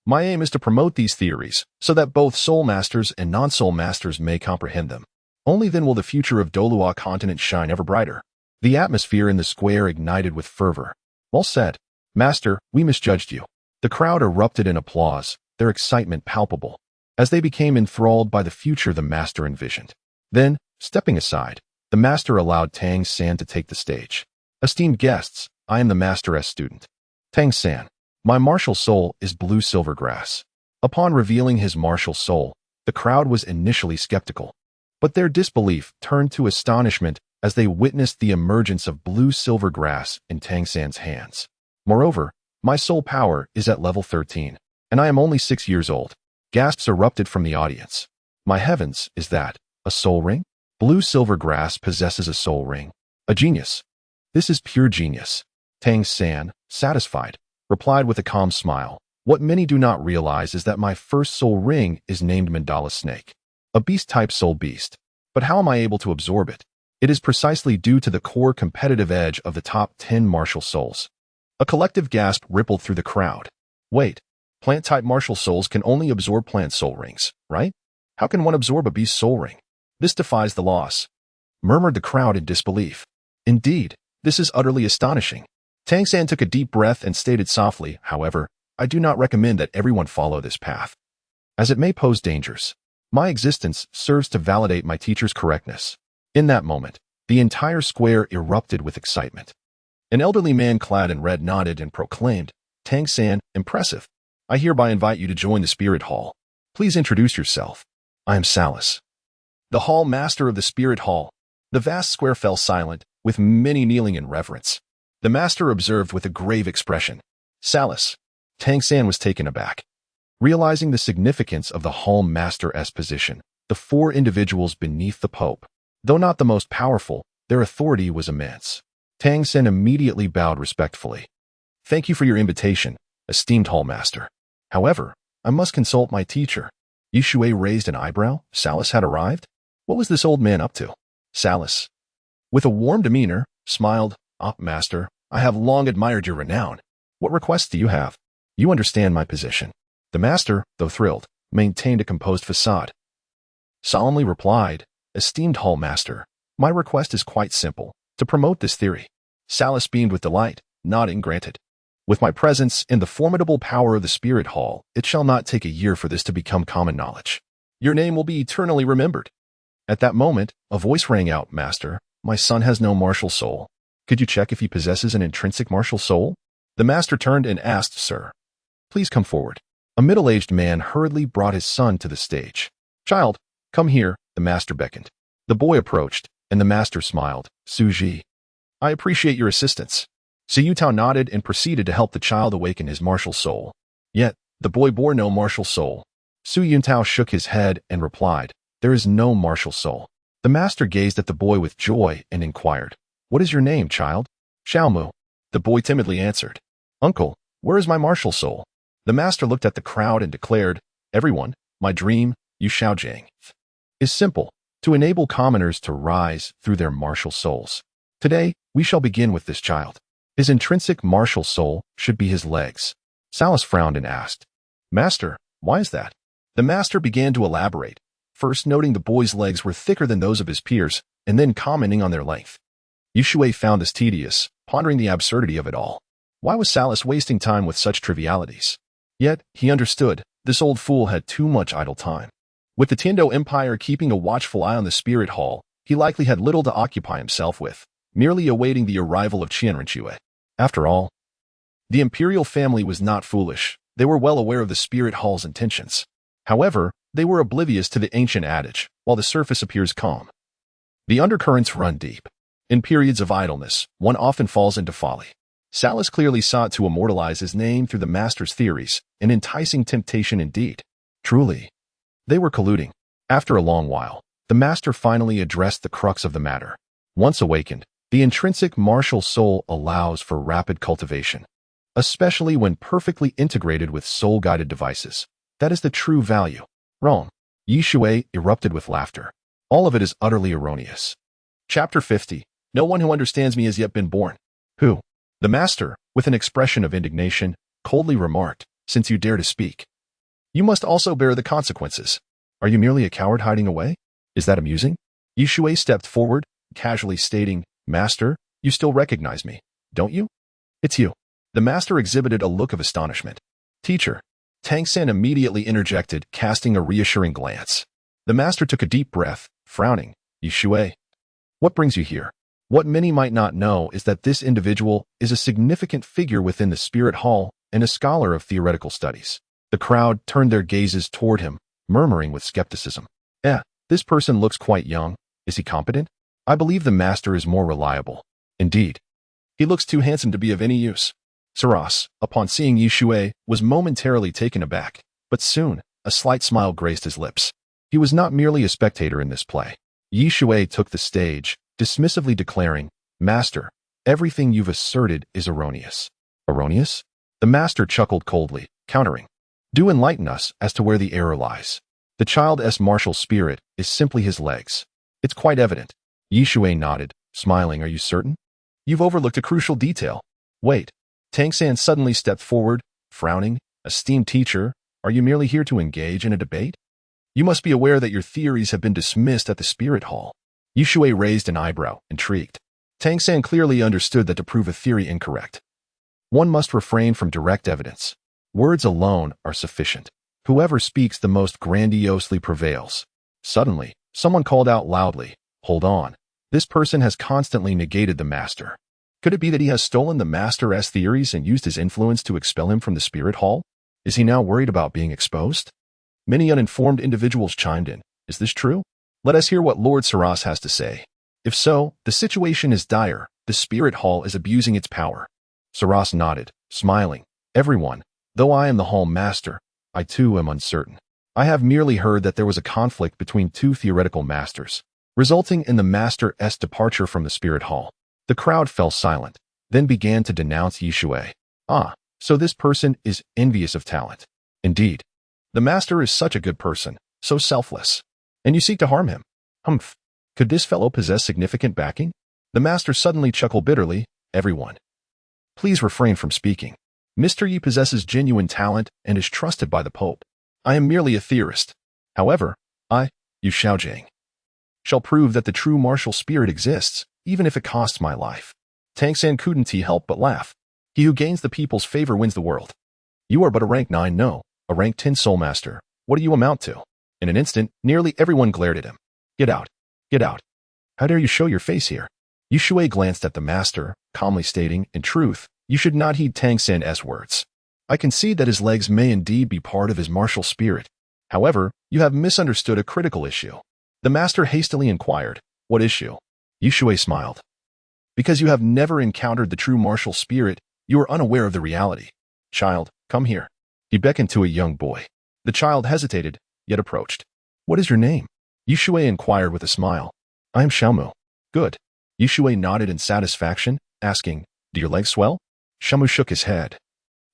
My aim is to promote these theories, so that both soul masters and non-soul masters may comprehend them. Only then will the future of Douluo Continent shine ever brighter. The atmosphere in the square ignited with fervor. Well said. Master, we misjudged you. The crowd erupted in applause, their excitement palpable, as they became enthralled by the future the master envisioned. Then, stepping aside, the master allowed Tang San to take the stage. Esteemed guests, I am the master's student. Tang San. My martial soul is blue silvergrass. Upon revealing his martial soul, the crowd was initially skeptical, but their disbelief turned to astonishment as they witnessed the emergence of blue silvergrass in Tang San's hands. Moreover, my soul power is at level 13, and I am only 6 years old. Gasps erupted from the audience. My heavens, is that a soul ring? Blue silvergrass possesses a soul ring. A genius. This is pure genius. Tang San, satisfied, replied with a calm smile. What many do not realize is that my first soul ring is named Mandala Snake, a beast-type soul beast. But how am I able to absorb it? It is precisely due to the core competitive edge of the top 10 martial souls. A collective gasp rippled through the crowd. Wait, plant-type martial souls can only absorb plant soul rings, right? How can one absorb a beast soul ring? This defies the laws, murmured the crowd in disbelief. Indeed, this is utterly astonishing. Tang San took a deep breath and stated softly, however, I do not recommend that everyone follow this path, as it may pose dangers. My existence serves to validate my teacher's correctness. In that moment, the entire square erupted with excitement. An elderly man clad in red nodded and proclaimed, Tang San, impressive. I hereby invite you to join the Spirit Hall. Please introduce yourself. I am Salus, the hall master of the Spirit Hall. The vast square fell silent, with many kneeling in reverence. The master observed with a grave expression. Salus. Tang San was taken aback. Realizing the significance of the hall master's position, the 4 individuals beneath the Pope, though not the most powerful, their authority was immense. Tang San immediately bowed respectfully. Thank you for your invitation, esteemed hall master. However, I must consult my teacher. Shui raised an eyebrow. Salus had arrived? What was this old man up to? Salus, with a warm demeanor, smiled. Master, I have long admired your renown. What requests do you have? You understand my position. The master, though thrilled, maintained a composed facade. Solemnly replied, esteemed hall master, my request is quite simple, to promote this theory. Salus beamed with delight, nodding granted. With my presence and the formidable power of the Spirit Hall, it shall not take a year for this to become common knowledge. Your name will be eternally remembered. At that moment, a voice rang out, Master, my son has no martial soul. Could you check if he possesses an intrinsic martial soul? The master turned and asked, Sir, please come forward. A middle-aged man hurriedly brought his son to the stage. Child, come here, the master beckoned. The boy approached, and the master smiled. Suji, I appreciate your assistance. Siyutao nodded and proceeded to help the child awaken his martial soul. Yet, the boy bore no martial soul. Su Yuntao shook his head and replied, There is no martial soul. The master gazed at the boy with joy and inquired, What is your name, child? Xiaowu. The boy timidly answered, Uncle, where is my martial soul? The master looked at the crowd and declared, Everyone, my dream, Yu Shaojiang, is simple, to enable commoners to rise through their martial souls. Today, we shall begin with this child. His intrinsic martial soul should be his legs. Salus frowned and asked, Master, why is that? The master began to elaborate, first noting the boy's legs were thicker than those of his peers, and then commenting on their length. Shui found this tedious, pondering the absurdity of it all. Why was Salas wasting time with such trivialities? Yet, he understood, this old fool had too much idle time. With the Tiando Empire keeping a watchful eye on the Spirit Hall, he likely had little to occupy himself with, merely awaiting the arrival of Qianrenshui. After all, the imperial family was not foolish. They were well aware of the Spirit Hall's intentions. However, they were oblivious to the ancient adage, while the surface appears calm. The undercurrents run deep. In periods of idleness, one often falls into folly. Salas clearly sought to immortalize his name through the master's theories, an enticing temptation indeed. Truly, they were colluding. After a long while, the master finally addressed the crux of the matter. Once awakened, the intrinsic martial soul allows for rapid cultivation, especially when perfectly integrated with soul-guided devices. That is the true value. Wrong. Shui erupted with laughter. All of it is utterly erroneous. Chapter 50. No one who understands me has yet been born. Who? The master, with an expression of indignation, coldly remarked, since you dare to speak, you must also bear the consequences. Are you merely a coward hiding away? Is that amusing? Shui stepped forward, casually stating, Master, you still recognize me, don't you? It's you. The master exhibited a look of astonishment. Teacher. Tang San immediately interjected, casting a reassuring glance. The master took a deep breath, frowning. Shui, what brings you here? What many might not know is that this individual is a significant figure within the Spirit Hall and a scholar of theoretical studies. The crowd turned their gazes toward him, murmuring with skepticism. This person looks quite young. Is he competent? I believe the master is more reliable. Indeed. He looks too handsome to be of any use. Saras, upon seeing Shui, was momentarily taken aback, but soon, a slight smile graced his lips. He was not merely a spectator in this play. Shui took the stage, dismissively declaring, Master, everything you've asserted is erroneous. Erroneous? The master chuckled coldly, countering. Do enlighten us as to where the error lies. The child's martial spirit is simply his legs. It's quite evident. Shui nodded, smiling. Are you certain? You've overlooked a crucial detail. Wait. Tang San suddenly stepped forward, frowning. Esteemed teacher, are you merely here to engage in a debate? You must be aware that your theories have been dismissed at the Spirit Hall. Shui raised an eyebrow, intrigued. Tang San clearly understood that to prove a theory incorrect, one must refrain from direct evidence. Words alone are sufficient. Whoever speaks the most grandiosely prevails. Suddenly, someone called out loudly, Hold on. This person has constantly negated the master. Could it be that he has stolen the master's theories and used his influence to expel him from the Spirit Hall? Is he now worried about being exposed? Many uninformed individuals chimed in. Is this true? Let us hear what Lord Saras has to say. If so, the situation is dire. The Spirit Hall is abusing its power. Saras nodded, smiling. Everyone, though I am the Hall Master, I too am uncertain. I have merely heard that there was a conflict between two theoretical masters, resulting in the master's departure from the Spirit Hall. The crowd fell silent, then began to denounce Shui. So this person is envious of talent. Indeed. The master is such a good person, so selfless. And you seek to harm him. Humph. Could this fellow possess significant backing? The master suddenly chuckled bitterly. Everyone, please refrain from speaking. Mr. Yi possesses genuine talent and is trusted by the Pope. I am merely a theorist. However, Yu Xiaojiang, shall prove that the true martial spirit exists, even if it costs my life. Tang San couldn't help but laugh. He who gains the people's favor wins the world. You are but a rank 9, no, a rank 10 soul master. What do you amount to? In an instant, nearly everyone glared at him. Get out. Get out. How dare you show your face here? Shui glanced at the master, calmly stating, in truth, you should not heed Tang San's words. I concede that his legs may indeed be part of his martial spirit. However, you have misunderstood a critical issue. The master hastily inquired, what issue? Shui smiled. Because you have never encountered the true martial spirit, you are unaware of the reality. Child, come here. He beckoned to a young boy. The child hesitated, yet approached. What is your name? Shui inquired with a smile. I am Xiaowu. Good. Shui nodded in satisfaction, asking, do your legs swell? Xiaowu shook his head,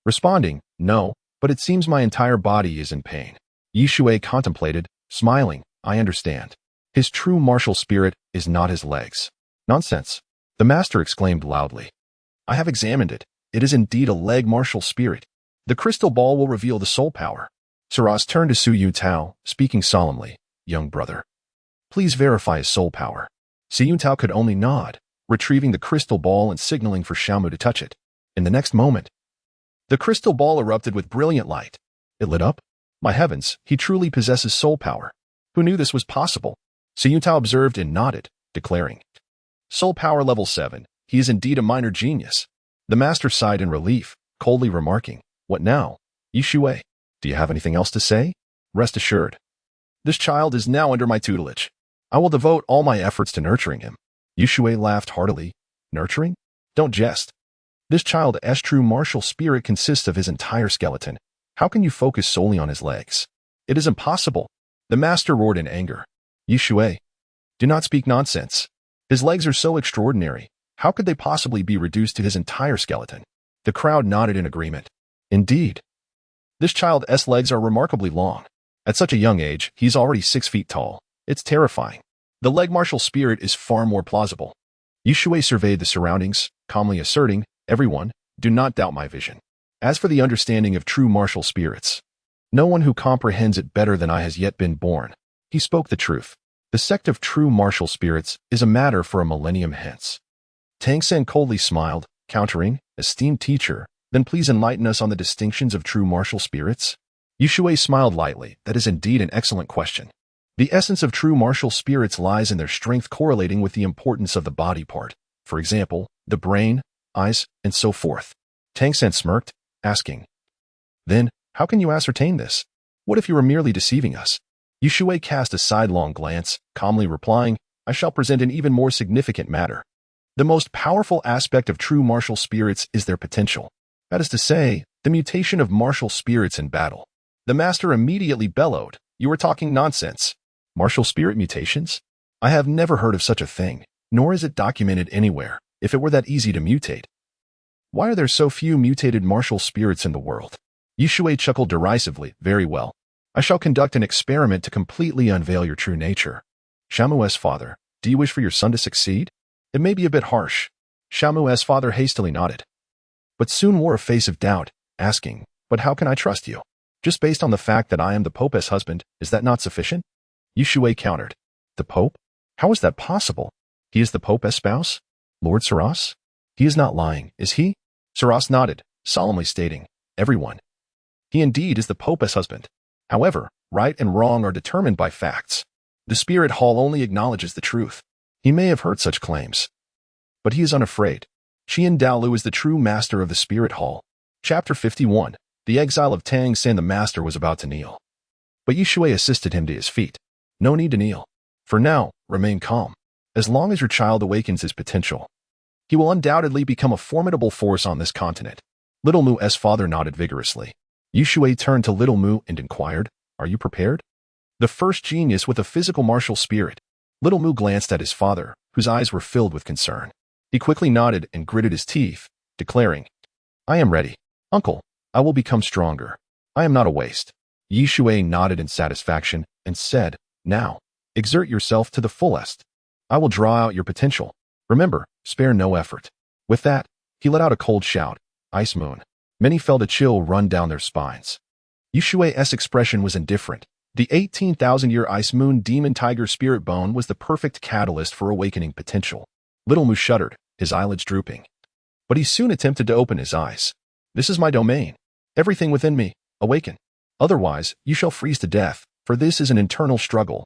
responding, no, but it seems my entire body is in pain. Shui contemplated, smiling, I understand. His true martial spirit is not his legs. Nonsense. The master exclaimed loudly. I have examined it. It is indeed a leg martial spirit. The crystal ball will reveal the soul power. Saras turned to Su Yuntao, speaking solemnly, young brother. Please verify his soul power. Su Yuntao could only nod, retrieving the crystal ball and signaling for Xiaowu to touch it. In the next moment, the crystal ball erupted with brilliant light. It lit up. My heavens, he truly possesses soul power. Who knew this was possible? Siyutao observed and nodded, declaring, Soul power level 7. He is indeed a minor genius. The master sighed in relief, coldly remarking, What now? Shui, do you have anything else to say? Rest assured. This child is now under my tutelage. I will devote all my efforts to nurturing him. Shui laughed heartily. Nurturing? Don't jest. This child's true martial spirit consists of his entire skeleton. How can you focus solely on his legs? It is impossible. The master roared in anger. Shui, do not speak nonsense. His legs are so extraordinary. How could they possibly be reduced to his entire skeleton? The crowd nodded in agreement. Indeed. This child's legs are remarkably long. At such a young age, he's already 6 feet tall. It's terrifying. The leg martial spirit is far more plausible. Shui surveyed the surroundings, calmly asserting, Everyone, do not doubt my vision. As for the understanding of true martial spirits, no one who comprehends it better than I has yet been born. He spoke the truth. The sect of true martial spirits is a matter for a millennium hence. Tang San coldly smiled, countering, Esteemed teacher, then please enlighten us on the distinctions of true martial spirits? Shui smiled lightly. That is indeed an excellent question. The essence of true martial spirits lies in their strength correlating with the importance of the body part. For example, the brain, eyes, and so forth. Tang San smirked, asking, Then, how can you ascertain this? What if you are merely deceiving us? Shui cast a sidelong glance, calmly replying, I shall present an even more significant matter. The most powerful aspect of true martial spirits is their potential. That is to say, the mutation of martial spirits in battle. The master immediately bellowed, You are talking nonsense. Martial spirit mutations? I have never heard of such a thing, nor is it documented anywhere, if it were that easy to mutate. Why are there so few mutated martial spirits in the world? Shui chuckled derisively. Very well. I shall conduct an experiment to completely unveil your true nature. Xiaomu's father, do you wish for your son to succeed? It may be a bit harsh. Xiaomu's father hastily nodded, but soon wore a face of doubt, asking, But how can I trust you? Just based on the fact that I am the Pope's husband, is that not sufficient? Shui countered. The Pope? How is that possible? He is the Pope's spouse? Lord Saras? He is not lying, is he? Saras nodded, solemnly stating, Everyone. He indeed is the Pope's husband. However, right and wrong are determined by facts. The spirit hall only acknowledges the truth. He may have heard such claims, but he is unafraid. Qian Daolu is the true master of the spirit hall. Chapter 51. The exile of Tang San. The master was about to kneel, but Shui assisted him to his feet. No need to kneel. For now, remain calm. As long as your child awakens his potential, he will undoubtedly become a formidable force on this continent. Little Mu's father nodded vigorously. Shui turned to Little Mu and inquired, Are you prepared? The first genius with a physical martial spirit. Little Mu glanced at his father, whose eyes were filled with concern. He quickly nodded and gritted his teeth, declaring, I am ready. Uncle, I will become stronger. I am not a waste. Shui nodded in satisfaction and said, Now, exert yourself to the fullest. I will draw out your potential. Remember, spare no effort. With that, he let out a cold shout, Ice Moon. Many felt a chill run down their spines. Shui's expression was indifferent. The 18,000-year Ice Moon Demon Tiger Spirit Bone was the perfect catalyst for awakening potential. Little Mu shuddered, his eyelids drooping. But he soon attempted to open his eyes. This is my domain. Everything within me, awaken. Otherwise, you shall freeze to death, for this is an internal struggle.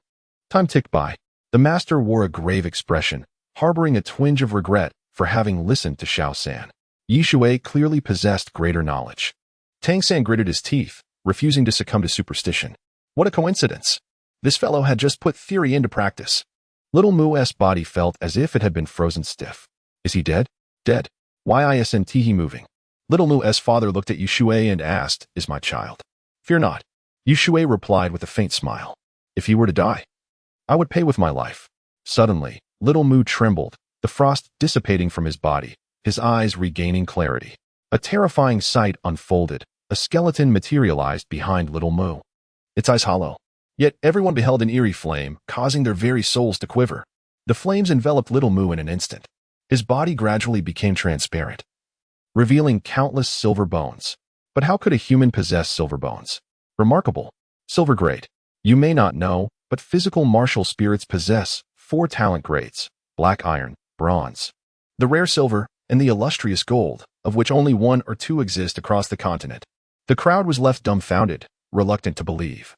Time ticked by. The master wore a grave expression, harboring a twinge of regret for having listened to Xiao San. Shui clearly possessed greater knowledge. Tang San gritted his teeth, refusing to succumb to superstition. What a coincidence. This fellow had just put theory into practice. Little Mu's body felt as if it had been frozen stiff. Is he dead? Dead. Why isn't he moving? Little Mu's father looked at Shui and asked, Is my child? Fear not. Shui replied with a faint smile. If he were to die, I would pay with my life. Suddenly, Little Mu trembled, the frost dissipating from his body, his eyes regaining clarity. A terrifying sight unfolded. A skeleton materialized behind Little Mu. Its eyes hollow. Yet everyone beheld an eerie flame, causing their very souls to quiver. The flames enveloped Little Mu in an instant. His body gradually became transparent, revealing countless silver bones. But how could a human possess silver bones? Remarkable. Silver grade. You may not know, but physical martial spirits possess 4 talent grades: black iron, bronze, the rare silver, and the illustrious gold, of which only one or two exist across the continent. The crowd was left dumbfounded, reluctant to believe.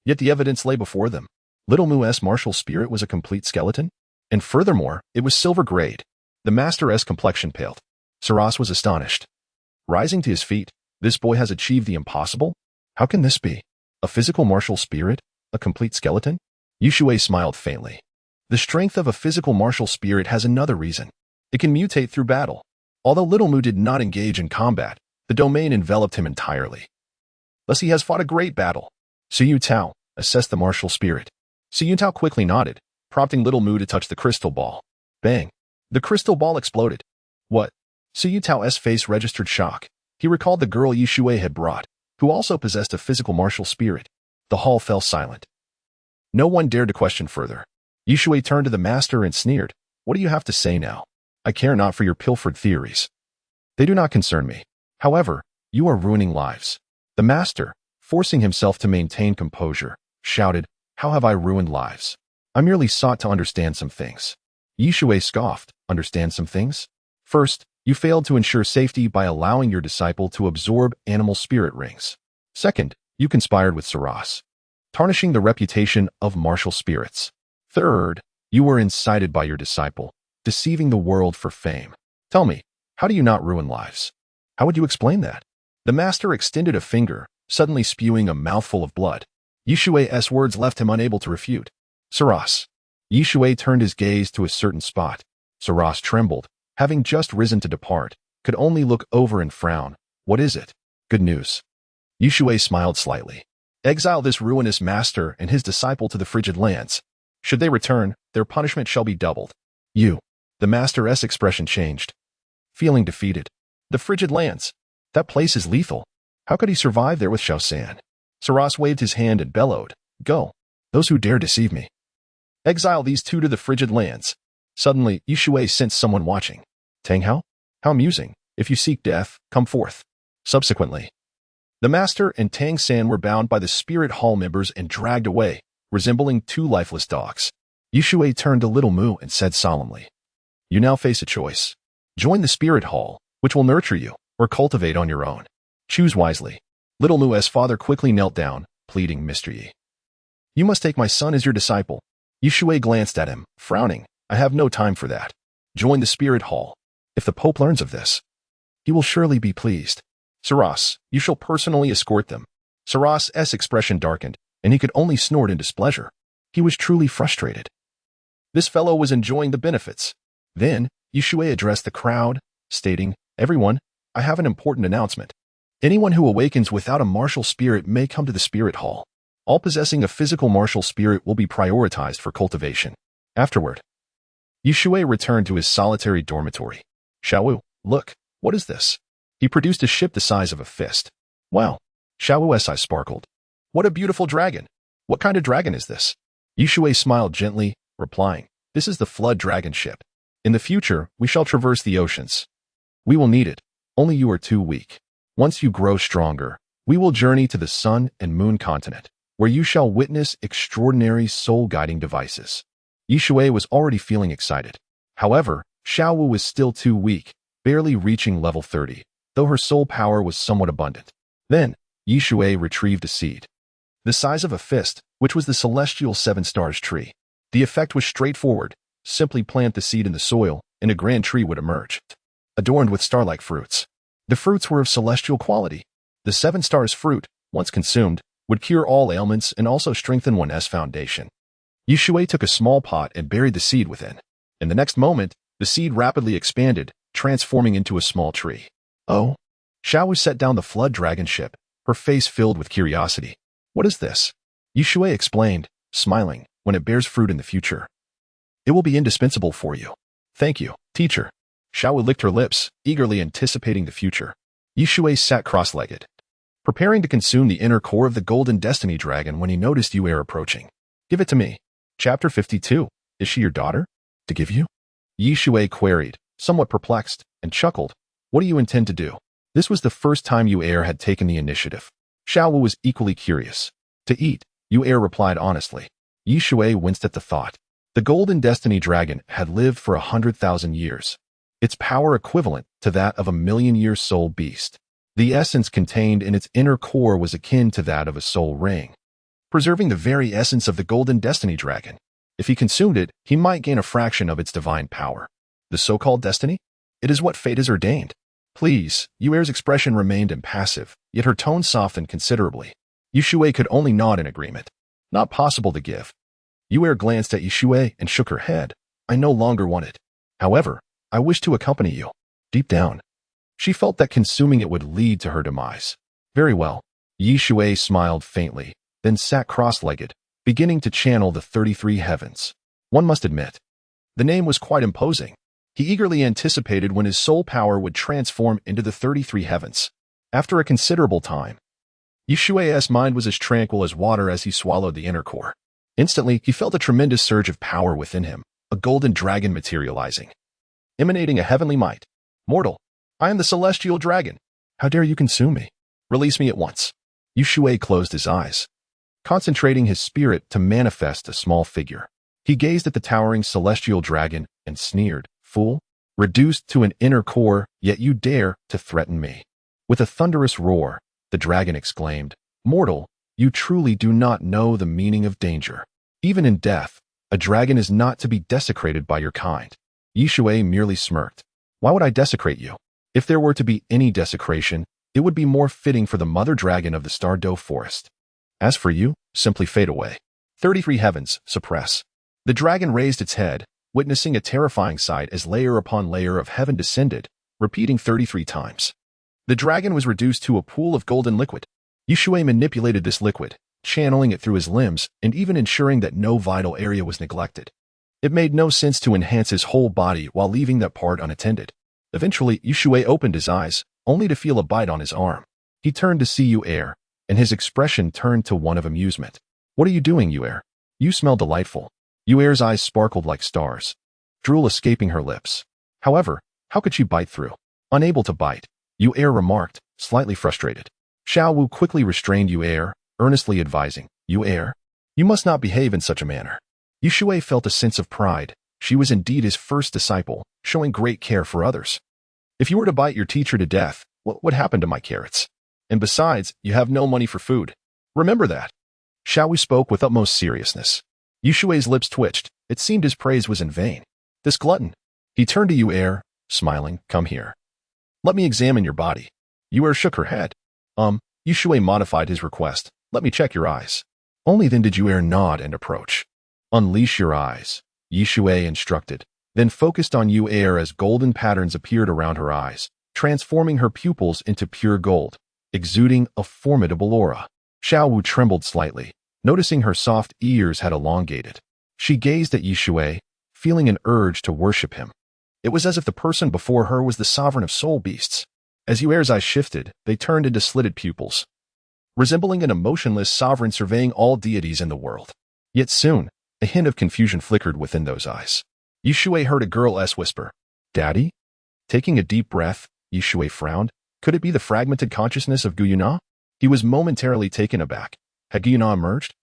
Yet the evidence lay before them. Little Mu's martial spirit was a complete skeleton, and furthermore, it was silver-grade. The master's complexion paled. Saras was astonished. Rising to his feet, this boy has achieved the impossible? How can this be? A physical martial spirit? A complete skeleton? Shui smiled faintly. The strength of a physical martial spirit has another reason. It can mutate through battle. Although Little Mu did not engage in combat, the domain enveloped him entirely. Thus he has fought a great battle. Xiu Tao assessed the martial spirit. Xiu Tao quickly nodded, prompting Little Mu to touch the crystal ball. Bang! The crystal ball exploded. What? Xiu Tao's face registered shock. He recalled the girl Shui had brought, who also possessed a physical martial spirit. The hall fell silent. No one dared to question further. Shui turned to the master and sneered. What do you have to say now? I care not for your pilfered theories. They do not concern me. However, you are ruining lives. The master, forcing himself to maintain composure, shouted, How have I ruined lives? I merely sought to understand some things. Shui scoffed, Understand some things? First, you failed to ensure safety by allowing your disciple to absorb animal spirit rings. Second, you conspired with Saras, tarnishing the reputation of martial spirits. Third, you were incited by your disciple, deceiving the world for fame. Tell me, how do you not ruin lives? How would you explain that? The master extended a finger, suddenly spewing a mouthful of blood. Shui's words left him unable to refute. Saras. Shui turned his gaze to a certain spot. Saras trembled, having just risen to depart, could only look over and frown. What is it? Good news. Shui smiled slightly. Exile this ruinous master and his disciple to the frigid lands. Should they return, their punishment shall be doubled. The master's expression changed. Feeling defeated. The frigid lands. That place is lethal. How could he survive there with Xiao San? Saras waved his hand and bellowed. Go. Those who dare deceive me. Exile these two to the frigid lands. Suddenly, Shui sensed someone watching. Tang Hao? How amusing. If you seek death, come forth. Subsequently, the master and Tang San were bound by the spirit hall members and dragged away, resembling two lifeless dogs. Shui turned to Little Mu and said solemnly, You now face a choice. Join the spirit hall, which will nurture you, or cultivate on your own. Choose wisely. Little Mu's father quickly knelt down, pleading mystery. You must take my son as your disciple. Shui glanced at him, frowning. I have no time for that. Join the spirit hall. If the Pope learns of this, he will surely be pleased. Saras, you shall personally escort them. Saras's expression darkened, and he could only snort in displeasure. He was truly frustrated. This fellow was enjoying the benefits. Then, Shui addressed the crowd, stating, Everyone, I have an important announcement. Anyone who awakens without a martial spirit may come to the spirit hall. All possessing a physical martial spirit will be prioritized for cultivation. Afterward, Shui returned to his solitary dormitory. Xiao Wu, look, what is this? He produced a ship the size of a fist. Wow. Xiao Wu's eyes sparkled. What a beautiful dragon. What kind of dragon is this? Shui smiled gently, replying, This is the flood dragon ship. In the future, we shall traverse the oceans. We will need it. Only you are too weak. Once you grow stronger, we will journey to the sun and moon continent, where you shall witness extraordinary soul-guiding devices. Shui was already feeling excited. However, Xiao Wu was still too weak, barely reaching level 30, though her soul power was somewhat abundant. Then, Shui retrieved a seed, the size of a fist, which was the celestial 7 stars tree. The effect was straightforward. Simply plant the seed in the soil, and a grand tree would emerge, adorned with star-like fruits. The fruits were of celestial quality. The 7 stars fruit, once consumed, would cure all ailments and also strengthen one's foundation. Shui took a small pot and buried the seed within. In the next moment, the seed rapidly expanded, transforming into a small tree. Oh. Xiao Wu set down the flood dragon ship, her face filled with curiosity. What is this? Shui explained, smiling, when it bears fruit in the future. It will be indispensable for you. Thank you, teacher. Xiao Wu licked her lips, eagerly anticipating the future. Shui sat cross-legged, preparing to consume the inner core of the golden destiny dragon when he noticed Yu approaching. Give it to me. Chapter 52. Is she your daughter? To give you? Shui queried, somewhat perplexed, and chuckled. What do you intend to do? This was the first time Yu had taken the initiative. Xiao Wu was equally curious. To eat, Yu replied honestly. Shui winced at the thought. The golden destiny dragon had lived for 100,000 years. its power equivalent to that of a million-year soul beast. The essence contained in its inner core was akin to that of a soul ring, preserving the very essence of the golden destiny dragon. If he consumed it, he might gain a fraction of its divine power. The so-called destiny? It is what fate has ordained. Please, Yuer's expression remained impassive, yet her tone softened considerably. Shui could only nod in agreement. Not possible to give. Yuer glanced at Shui and shook her head. I no longer want it. However, I wish to accompany you. Deep down, she felt that consuming it would lead to her demise. Very well. Shui smiled faintly, then sat cross-legged, beginning to channel the 33 heavens. One must admit, the name was quite imposing. He eagerly anticipated when his soul power would transform into the 33 heavens. After a considerable time, Shui's mind was as tranquil as water as he swallowed the inner core. Instantly, he felt a tremendous surge of power within him, a golden dragon materializing, emanating a heavenly might. Mortal, I am the celestial dragon. How dare you consume me? Release me at once. Shui closed his eyes, concentrating his spirit to manifest a small figure. He gazed at the towering celestial dragon and sneered, Fool, reduced to an inner core, yet you dare to threaten me. With a thunderous roar, the dragon exclaimed, Mortal, you truly do not know the meaning of danger. Even in death, a dragon is not to be desecrated by your kind. Shui merely smirked. Why would I desecrate you? If there were to be any desecration, it would be more fitting for the mother dragon of the Stardow Forest. As for you, simply fade away. 33 heavens, suppress. The dragon raised its head, witnessing a terrifying sight as layer upon layer of heaven descended, repeating 33 times. The dragon was reduced to a pool of golden liquid. Shui manipulated this liquid, channeling it through his limbs and even ensuring that no vital area was neglected. It made no sense to enhance his whole body while leaving that part unattended. Eventually, Shui opened his eyes, only to feel a bite on his arm. He turned to see Yuer, and his expression turned to one of amusement. What are you doing, Yuer? You smell delightful. Yuer's eyes sparkled like stars, drool escaping her lips. However, how could she bite through? Unable to bite, Yuer remarked, slightly frustrated. Xiao Wu quickly restrained Yuer, earnestly advising, Yuer, you must not behave in such a manner. Shui felt a sense of pride. She was indeed his first disciple, showing great care for others. If you were to bite your teacher to death, what would happen to my carrots? And besides, you have no money for food. Remember that. Xiao Wu spoke with utmost seriousness. Shui's lips twitched. It seemed his praise was in vain. This glutton. He turned to Yuer, smiling, come here. Let me examine your body. Yuer shook her head. Shui modified his request. Let me check your eyes. Only then did Yuer nod and approach. Unleash your eyes, Shui instructed, then focused on Yuer as golden patterns appeared around her eyes, transforming her pupils into pure gold, exuding a formidable aura. Xiao Wu trembled slightly, noticing her soft ears had elongated. She gazed at Shui, feeling an urge to worship him. It was as if the person before her was the sovereign of soul beasts. As Yuer's eyes shifted, they turned into slitted pupils, resembling an emotionless sovereign surveying all deities in the world. Yet soon, a hint of confusion flickered within those eyes. Shui heard a girl's whisper, Daddy? Taking a deep breath, Shui frowned. Could it be the fragmented consciousness of Guyuna? He was momentarily taken aback. Had Guyuna emerged?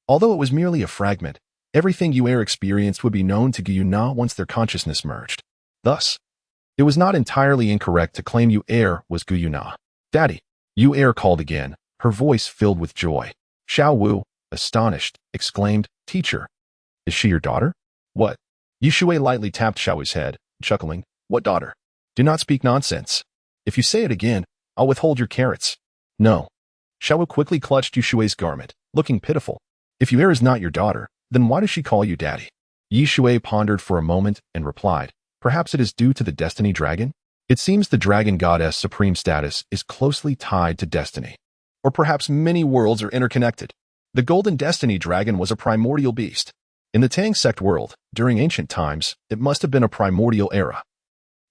Although it was merely a fragment, everything Yuer experienced would be known to Guyuna once their consciousness merged. Thus, it was not entirely incorrect to claim Yuer was Guyuna. Daddy! Yuer called again, her voice filled with joy. Xiao Wu, astonished, exclaimed, Teacher, is she your daughter? What? Shui lightly tapped Xiaowu's head, chuckling, What daughter? Do not speak nonsense. If you say it again, I'll withhold your carrots. No. Xiaowu quickly clutched Shui's garment, looking pitiful. If Yuer is not your daughter, then why does she call you daddy? Shui pondered for a moment and replied, Perhaps it is due to the destiny dragon? It seems the dragon goddess' supreme status is closely tied to destiny. Or perhaps many worlds are interconnected. The golden destiny dragon was a primordial beast. In the Tang sect world, during ancient times, it must have been a primordial era.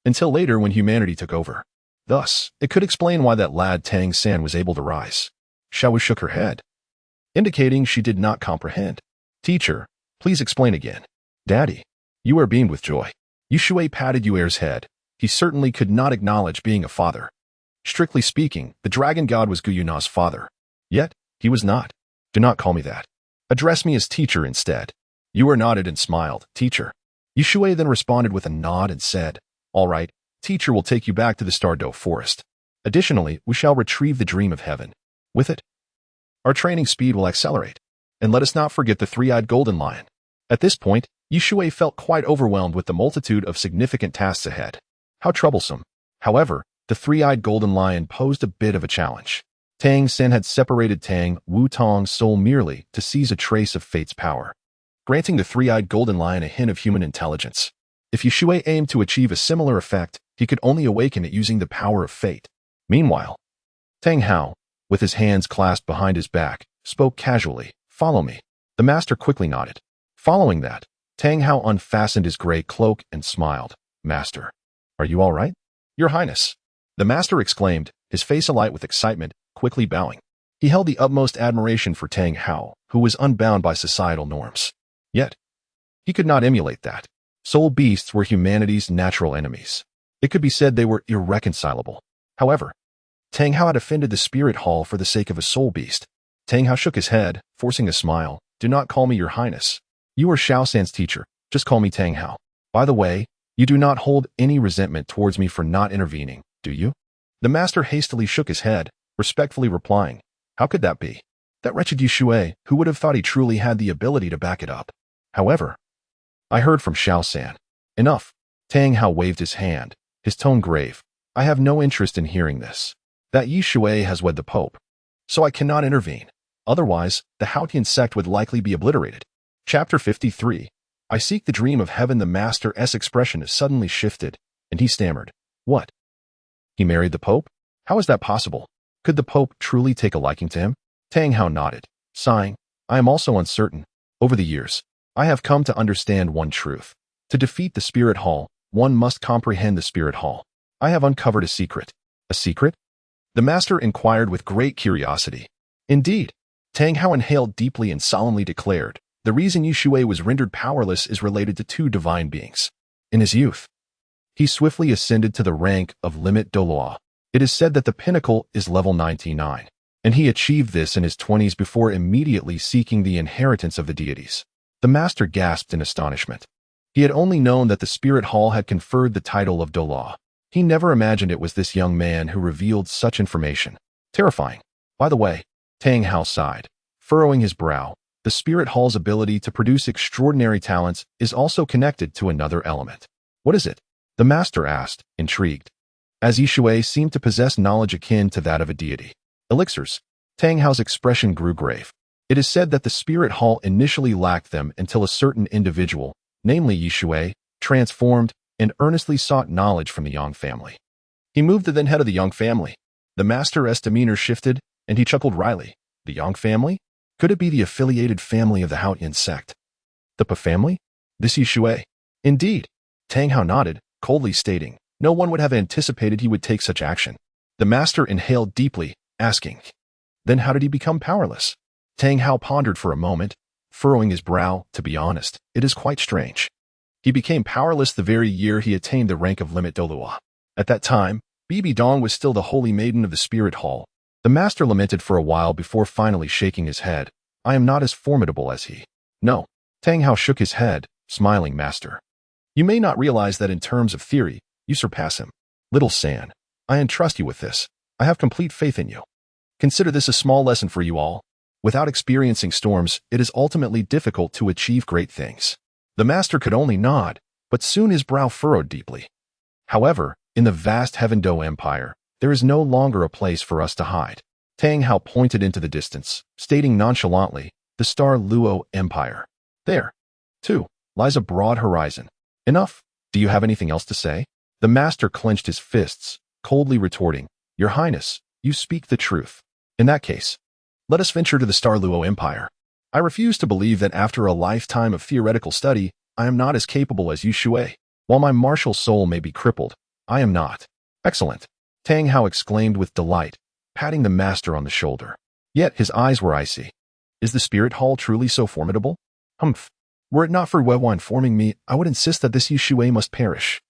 Until later when humanity took over. Thus, it could explain why that lad Tang San was able to rise. Xiaowu shook her head, indicating she did not comprehend. Teacher, please explain again. Daddy, Yuer beamed with joy. Shui patted Yuer's head. He certainly could not acknowledge being a father. Strictly speaking, the dragon god was Guyuna's father. Yet, he was not. Do not call me that. Address me as teacher instead. Yuer nodded and smiled. Teacher. Shui then responded with a nod and said, All right, teacher will take you back to the Douluo forest. Additionally, we shall retrieve the dream of heaven. With it, our training speed will accelerate. And let us not forget the three-eyed golden lion. At this point, Shui felt quite overwhelmed with the multitude of significant tasks ahead. How troublesome. However, the three-eyed golden lion posed a bit of a challenge. Tang San had separated Tang Wu Tong's soul merely to seize a trace of fate's power, granting the three-eyed golden lion a hint of human intelligence. If Shui aimed to achieve a similar effect, he could only awaken it using the power of fate. Meanwhile, Tang Hao, with his hands clasped behind his back, spoke casually, "Follow me." The master quickly nodded. Following that, Tang Hao unfastened his gray cloak and smiled. "Master, are you all right?" "Your Highness," the master exclaimed, his face alight with excitement, quickly bowing. He held the utmost admiration for Tang Hao, who was unbound by societal norms. Yet, he could not emulate that. Soul beasts were humanity's natural enemies. It could be said they were irreconcilable. However, Tang Hao had offended the spirit hall for the sake of a soul beast. Tang Hao shook his head, forcing a smile. "Do not call me your highness. You are Xiao San's teacher. Just call me Tang Hao. By the way, you do not hold any resentment towards me for not intervening, do you?" The master hastily shook his head, respectfully replying, "How could that be? That wretched Shui, who would have thought he truly had the ability to back it up? However, I heard from Xiao San." "Enough." Tang Hao waved his hand, his tone grave. "I have no interest in hearing this. That Shui has wed the Pope, so I cannot intervene. Otherwise, the Haotian sect would likely be obliterated." Chapter 53. I seek the dream of heaven. The master's expression is suddenly shifted, and he stammered, "What? He married the Pope? How is that possible? Could the Pope truly take a liking to him?" Tang Hao nodded, sighing. "I am also uncertain. Over the years, I have come to understand one truth. To defeat the Spirit Hall, one must comprehend the Spirit Hall. I have uncovered a secret." "A secret?" the master inquired with great curiosity. "Indeed." Tang Hao inhaled deeply and solemnly declared, "The reason Shui was rendered powerless is related to two divine beings. In his youth, he swiftly ascended to the rank of limit Douluo. It is said that the pinnacle is level 99, and he achieved this in his 20s before immediately seeking the inheritance of the deities." The master gasped in astonishment. He had only known that the Spirit Hall had conferred the title of Douluo. He never imagined it was this young man who revealed such information. Terrifying. By the way, Tang Hao sighed, furrowing his brow. The Spirit Hall's ability to produce extraordinary talents is also connected to another element. "What is it?" the master asked, intrigued. As Shui seemed to possess knowledge akin to that of a deity. "Elixirs." Tang Hao's expression grew grave. It is said that the Spirit Hall initially lacked them until a certain individual, namely Shui, transformed and earnestly sought knowledge from the Yang family. He moved the then head of the Yang family. The master's demeanor shifted, and he chuckled wryly. The Yang family? Could it be the affiliated family of the Haotian sect? The Pa family? This Shui? Indeed. Tang Hao nodded, coldly stating, no one would have anticipated he would take such action. The master inhaled deeply, asking, "Then how did he become powerless?" Tang Hao pondered for a moment, furrowing his brow. "To be honest, it is quite strange. He became powerless the very year he attained the rank of limit Douluo. At that time, Bibi Dong was still the holy maiden of the Spirit Hall." The master lamented for a while before finally shaking his head. "I am not as formidable as he." "No." Tang Hao shook his head, smiling. "Master, you may not realize that in terms of theory, you surpass him. Little San, I entrust you with this. I have complete faith in you. Consider this a small lesson for you all. Without experiencing storms, it is ultimately difficult to achieve great things." The master could only nod, but soon his brow furrowed deeply. "However, in the vast Heaven Do Empire, there is no longer a place for us to hide." Tang Hao pointed into the distance, stating nonchalantly, "The Star Luo Empire. There, too, lies a broad horizon. Enough. Do you have anything else to say?" The master clenched his fists, coldly retorting, "Your Highness, you speak the truth. In that case, let us venture to the Star Luo Empire. I refuse to believe that after a lifetime of theoretical study, I am not as capable as Shui. While my martial soul may be crippled, I am not." "Excellent," Tang Hao exclaimed with delight, patting the master on the shoulder. Yet his eyes were icy. "Is the Spirit Hall truly so formidable?" "Humph. Were it not for Wewa informing me, I would insist that this Shui must perish."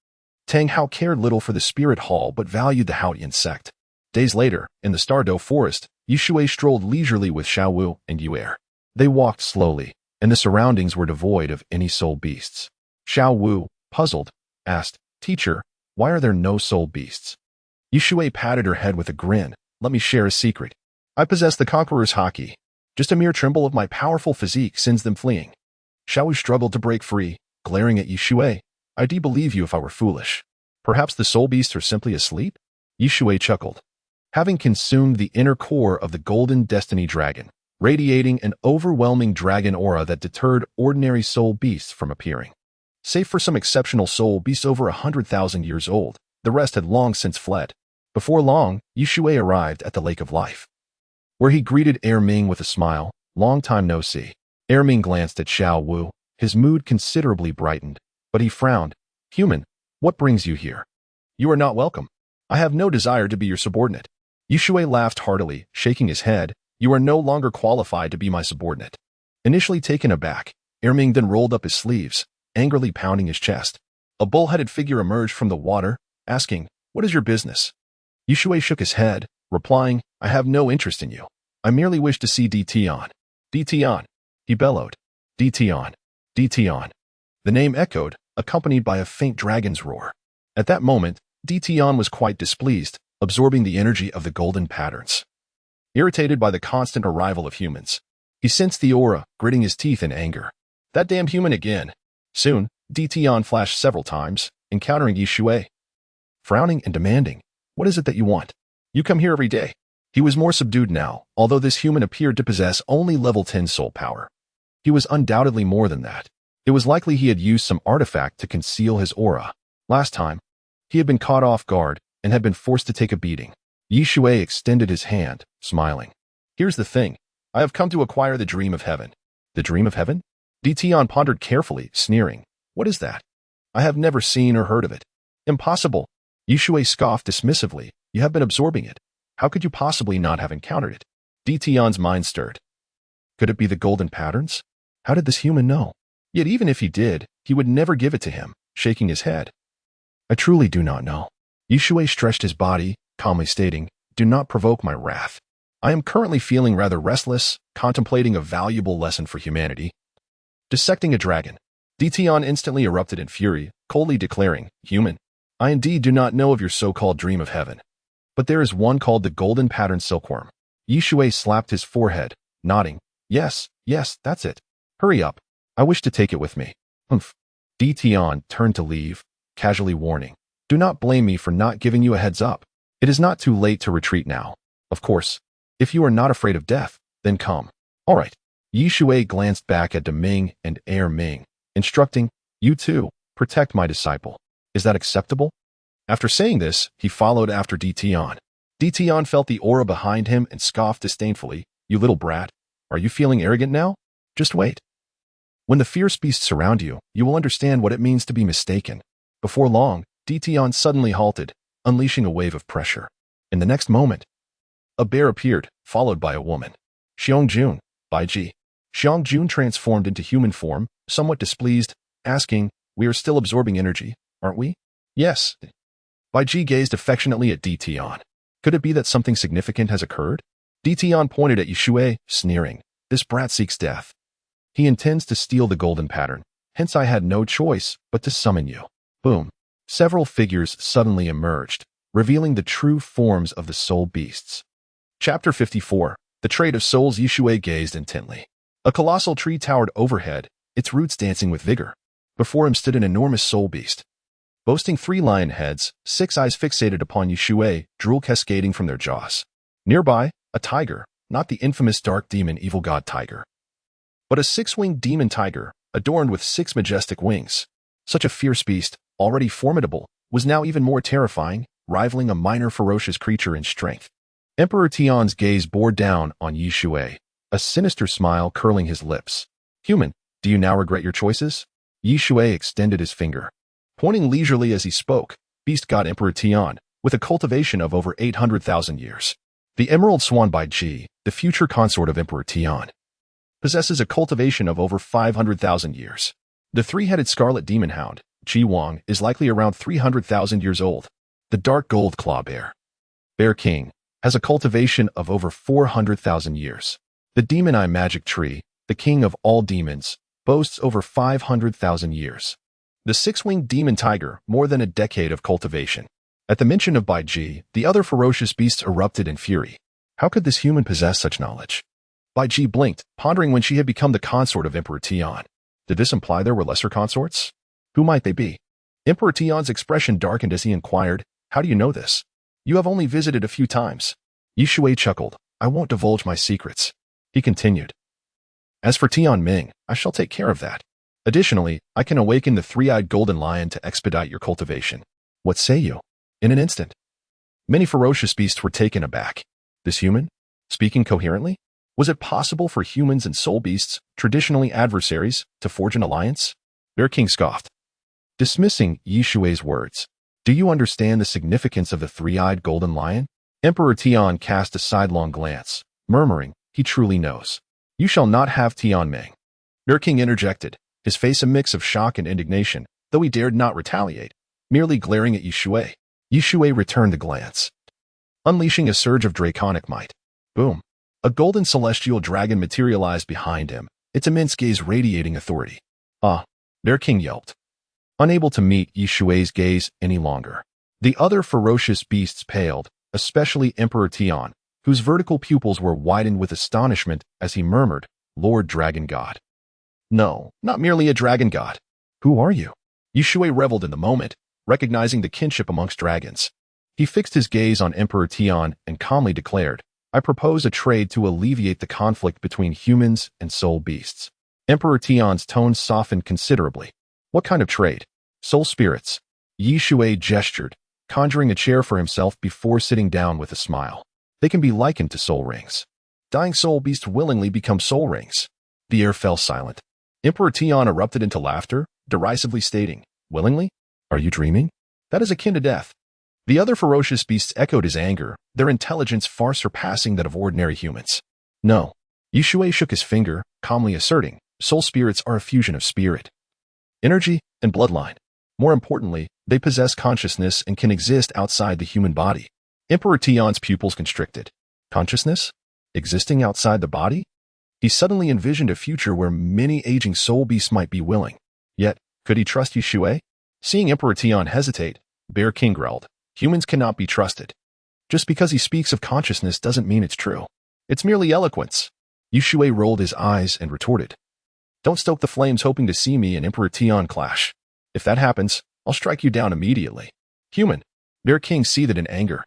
Tang Hao cared little for the Spirit Hall but valued the Haotian sect. Days later, in the Douluo forest, Shui strolled leisurely with Xiao Wu and Yuer. They walked slowly, and the surroundings were devoid of any soul beasts. Xiao Wu, puzzled, asked, "Teacher, Why are there no soul beasts? Shui patted her head with a grin. Let me share a secret. I possess the conqueror's haki. Just a mere tremble of my powerful physique sends them fleeing. Xiaowu struggled to break free, glaring at Shui. I'd believe you if I were foolish. Perhaps the soul beasts are simply asleep? Shui chuckled. Having consumed the inner core of the golden destiny dragon, radiating an overwhelming dragon aura that deterred ordinary soul beasts from appearing. Save for some exceptional soul beasts over 100,000 years old, the rest had long since fled. Before long, Shui arrived at the Lake of Life, where he greeted Ming with a smile. Long time no see. Ming glanced at Xiao Wu. His mood considerably brightened, but he frowned. Human, what brings you here? You are not welcome. I have no desire to be your subordinate. Shui laughed heartily, shaking his head. You are no longer qualified to be my subordinate. Initially taken aback, Ming then rolled up his sleeves, angrily pounding his chest. A bull-headed figure emerged from the water, asking, what is your business? Shui shook his head, replying, I have no interest in you. I merely wish to see DT on. DT on. He bellowed. DT on. DT on. The name echoed, accompanied by a faint dragon's roar. At that moment, DT on was quite displeased, absorbing the energy of the golden patterns. Irritated by the constant arrival of humans, he sensed the aura, gritting his teeth in anger. That damned human again. Soon, DT on flashed several times, encountering Shui. Frowning and demanding, what is it that you want? You come here every day. He was more subdued now, although this human appeared to possess only level 10 soul power. He was undoubtedly more than that. It was likely he had used some artifact to conceal his aura. Last time, he had been caught off guard and had been forced to take a beating. Shui extended his hand, smiling. Here's the thing. I have come to acquire the Dream of Heaven. The Dream of Heaven? DT pondered carefully, sneering. What is that? I have never seen or heard of it. Impossible. Shui scoffed dismissively. You have been absorbing it. How could you possibly not have encountered it? DT's mind stirred. Could it be the golden patterns? How did this human know? Yet even if he did, he would never give it to him, shaking his head. I truly do not know. Shui stretched his body, calmly stating, do not provoke my wrath. I am currently feeling rather restless, contemplating a valuable lesson for humanity. Dissecting a dragon. DT instantly erupted in fury, coldly declaring, Human, I indeed do not know of your so-called Dream of Heaven. But there is one called the Golden Pattern Silkworm. Shui slapped his forehead, nodding. Yes, that's it. Hurry up. I wish to take it with me. Humph. DT turned to leave, casually warning. Do not blame me for not giving you a heads up. It is not too late to retreat now. Of course, if you are not afraid of death, then come. All right. Shui glanced back at Ming and Ming, instructing, you too, protect my disciple. Is that acceptable? After saying this, he followed after DT. DT felt the aura behind him and scoffed disdainfully. You little brat, are you feeling arrogant now? Just wait. When the fierce beasts surround you, you will understand what it means to be mistaken. Before long, DT suddenly halted, unleashing a wave of pressure. In the next moment, a bear appeared, followed by a woman. Xiangjun, Bai Ji. Xiangjun transformed into human form, somewhat displeased, asking, we are still absorbing energy, aren't we? Yes. Bai Ji gazed affectionately at DT. Could it be that something significant has occurred? DT pointed at Shui, sneering. This brat seeks death. He intends to steal the golden pattern, hence I had no choice but to summon you. Boom. Several figures suddenly emerged, revealing the true forms of the soul beasts. Chapter 54. The Trade of Souls. Shui gazed intently. A colossal tree towered overhead, its roots dancing with vigor. Before him stood an enormous soul beast, boasting 3 lion heads, 6 eyes fixated upon Shui, drool cascading from their jaws. Nearby, a tiger, not the infamous dark demon evil god tiger, but a 6-winged demon tiger, adorned with 6 majestic wings. Such a fierce beast, already formidable, was now even more terrifying, rivaling a minor ferocious creature in strength. Emperor Tian's gaze bore down on Shui, a sinister smile curling his lips. Human, do you now regret your choices? Shui extended his finger, pointing leisurely as he spoke. Beast god Emperor Tian, with a cultivation of over 800,000 years. The Emerald Swan Bai Ji, the future consort of Emperor Tian, possesses a cultivation of over 500,000 years. The 3-headed scarlet demon hound, Qi Wang, is likely around 300,000 years old. The dark gold claw bear, Bear King, has a cultivation of over 400,000 years. The demon eye magic tree, the king of all demons, boasts over 500,000 years. the six-winged demon tiger, more than a decade of cultivation. At the mention of Bai Ji, the other ferocious beasts erupted in fury. How could this human possess such knowledge? Bai Ji blinked, pondering when she had become the consort of Emperor Tian. Did this imply there were lesser consorts? Who might they be? Emperor Tian's expression darkened as he inquired, "How do you know this? You have only visited a few times." Shui chuckled. "I won't divulge my secrets." He continued, "As for Tian Ming, I shall take care of that. Additionally, I can awaken the three-eyed golden lion to expedite your cultivation. What say you?" In an instant, many ferocious beasts were taken aback. This human? Speaking coherently? Was it possible for humans and soul beasts, traditionally adversaries, to forge an alliance? Bear King scoffed, dismissing Shui's words. "Do you understand the significance of the three-eyed golden lion?" Emperor Tian cast a sidelong glance, murmuring, "He truly knows. You shall not have Tian Ming." Bear King interjected, his face a mix of shock and indignation, though he dared not retaliate, merely glaring at Shui. Shui returned the glance, unleashing a surge of draconic might. Boom. A golden celestial dragon materialized behind him, its immense gaze radiating authority. "Ah!" Bear King yelped, unable to meet Shui's gaze any longer. The other ferocious beasts paled, especially Emperor Tian, whose vertical pupils were widened with astonishment as he murmured, "Lord Dragon God." "No, not merely a dragon god. Who are you?" Shui reveled in the moment, recognizing the kinship amongst dragons. He fixed his gaze on Emperor Tian and calmly declared, "I propose a trade to alleviate the conflict between humans and soul beasts." Emperor Tian's tone softened considerably. "What kind of trade?" "Soul spirits." Shui gestured, conjuring a chair for himself before sitting down with a smile. "They can be likened to soul rings. Dying soul beasts willingly become soul rings." The air fell silent. Emperor Tian erupted into laughter, derisively stating, "Willingly? Are you dreaming? That is akin to death." The other ferocious beasts echoed his anger, their intelligence far surpassing that of ordinary humans. "No." Shui shook his finger, calmly asserting, "Soul spirits are a fusion of spirit, energy, and bloodline. More importantly, they possess consciousness and can exist outside the human body." Emperor Tian's pupils constricted. Consciousness? Existing outside the body? He suddenly envisioned a future where many aging soul beasts might be willing. Yet, could he trust Shui? Seeing Emperor Tian hesitate, Bear King growled, "Humans cannot be trusted. Just because he speaks of consciousness doesn't mean it's true. It's merely eloquence." Shui rolled his eyes and retorted, "Don't stoke the flames hoping to see me and Emperor Tian clash. If that happens, I'll strike you down immediately." "Human." Bear King seethed in anger.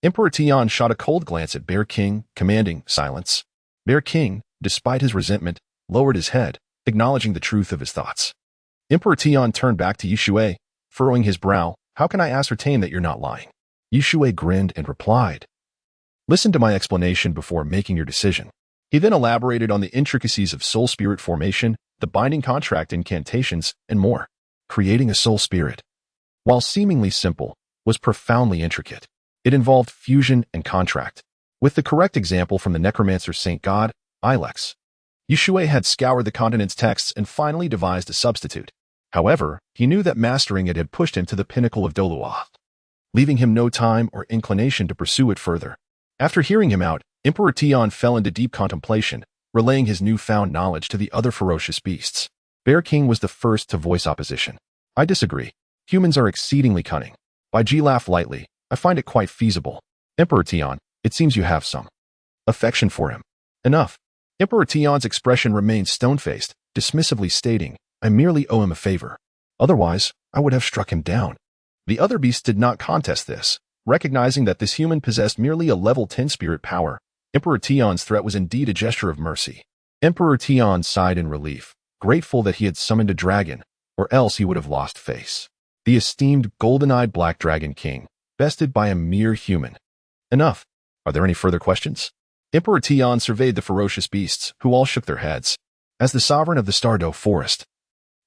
Emperor Tian shot a cold glance at Bear King, commanding silence. Bear King, despite his resentment, lowered his head, acknowledging the truth of his thoughts. Emperor Tian turned back to Shui, furrowing his brow. "How can I ascertain that you're not lying?" Shui grinned and replied, "Listen to my explanation before making your decision." He then elaborated on the intricacies of soul spirit formation, the binding contract incantations, and more. Creating a soul spirit, while seemingly simple, was profoundly intricate. It involved fusion and contract. With the correct example from the necromancer Saint God, Ilex, Shui had scoured the continent's texts and finally devised a substitute. However, he knew that mastering it had pushed him to the pinnacle of Douluo, leaving him no time or inclination to pursue it further. After hearing him out, Emperor Tian fell into deep contemplation, relaying his newfound knowledge to the other ferocious beasts. Bear King was the first to voice opposition. "I disagree. Humans are exceedingly cunning." Bai Ji laughed lightly. "I find it quite feasible." "Emperor Tian, it seems you have some affection for him." "Enough." Emperor Tian's expression remained stone-faced, dismissively stating, "I merely owe him a favor. Otherwise, I would have struck him down." The other beasts did not contest this, recognizing that this human possessed merely a level 10 spirit power. Emperor Tian's threat was indeed a gesture of mercy. Emperor Tian sighed in relief, grateful that he had summoned a dragon, or else he would have lost face. The esteemed golden-eyed black dragon king, bested by a mere human. Enough. Are there any further questions? Emperor Tian surveyed the ferocious beasts, who all shook their heads. As the sovereign of the Stardow Forest,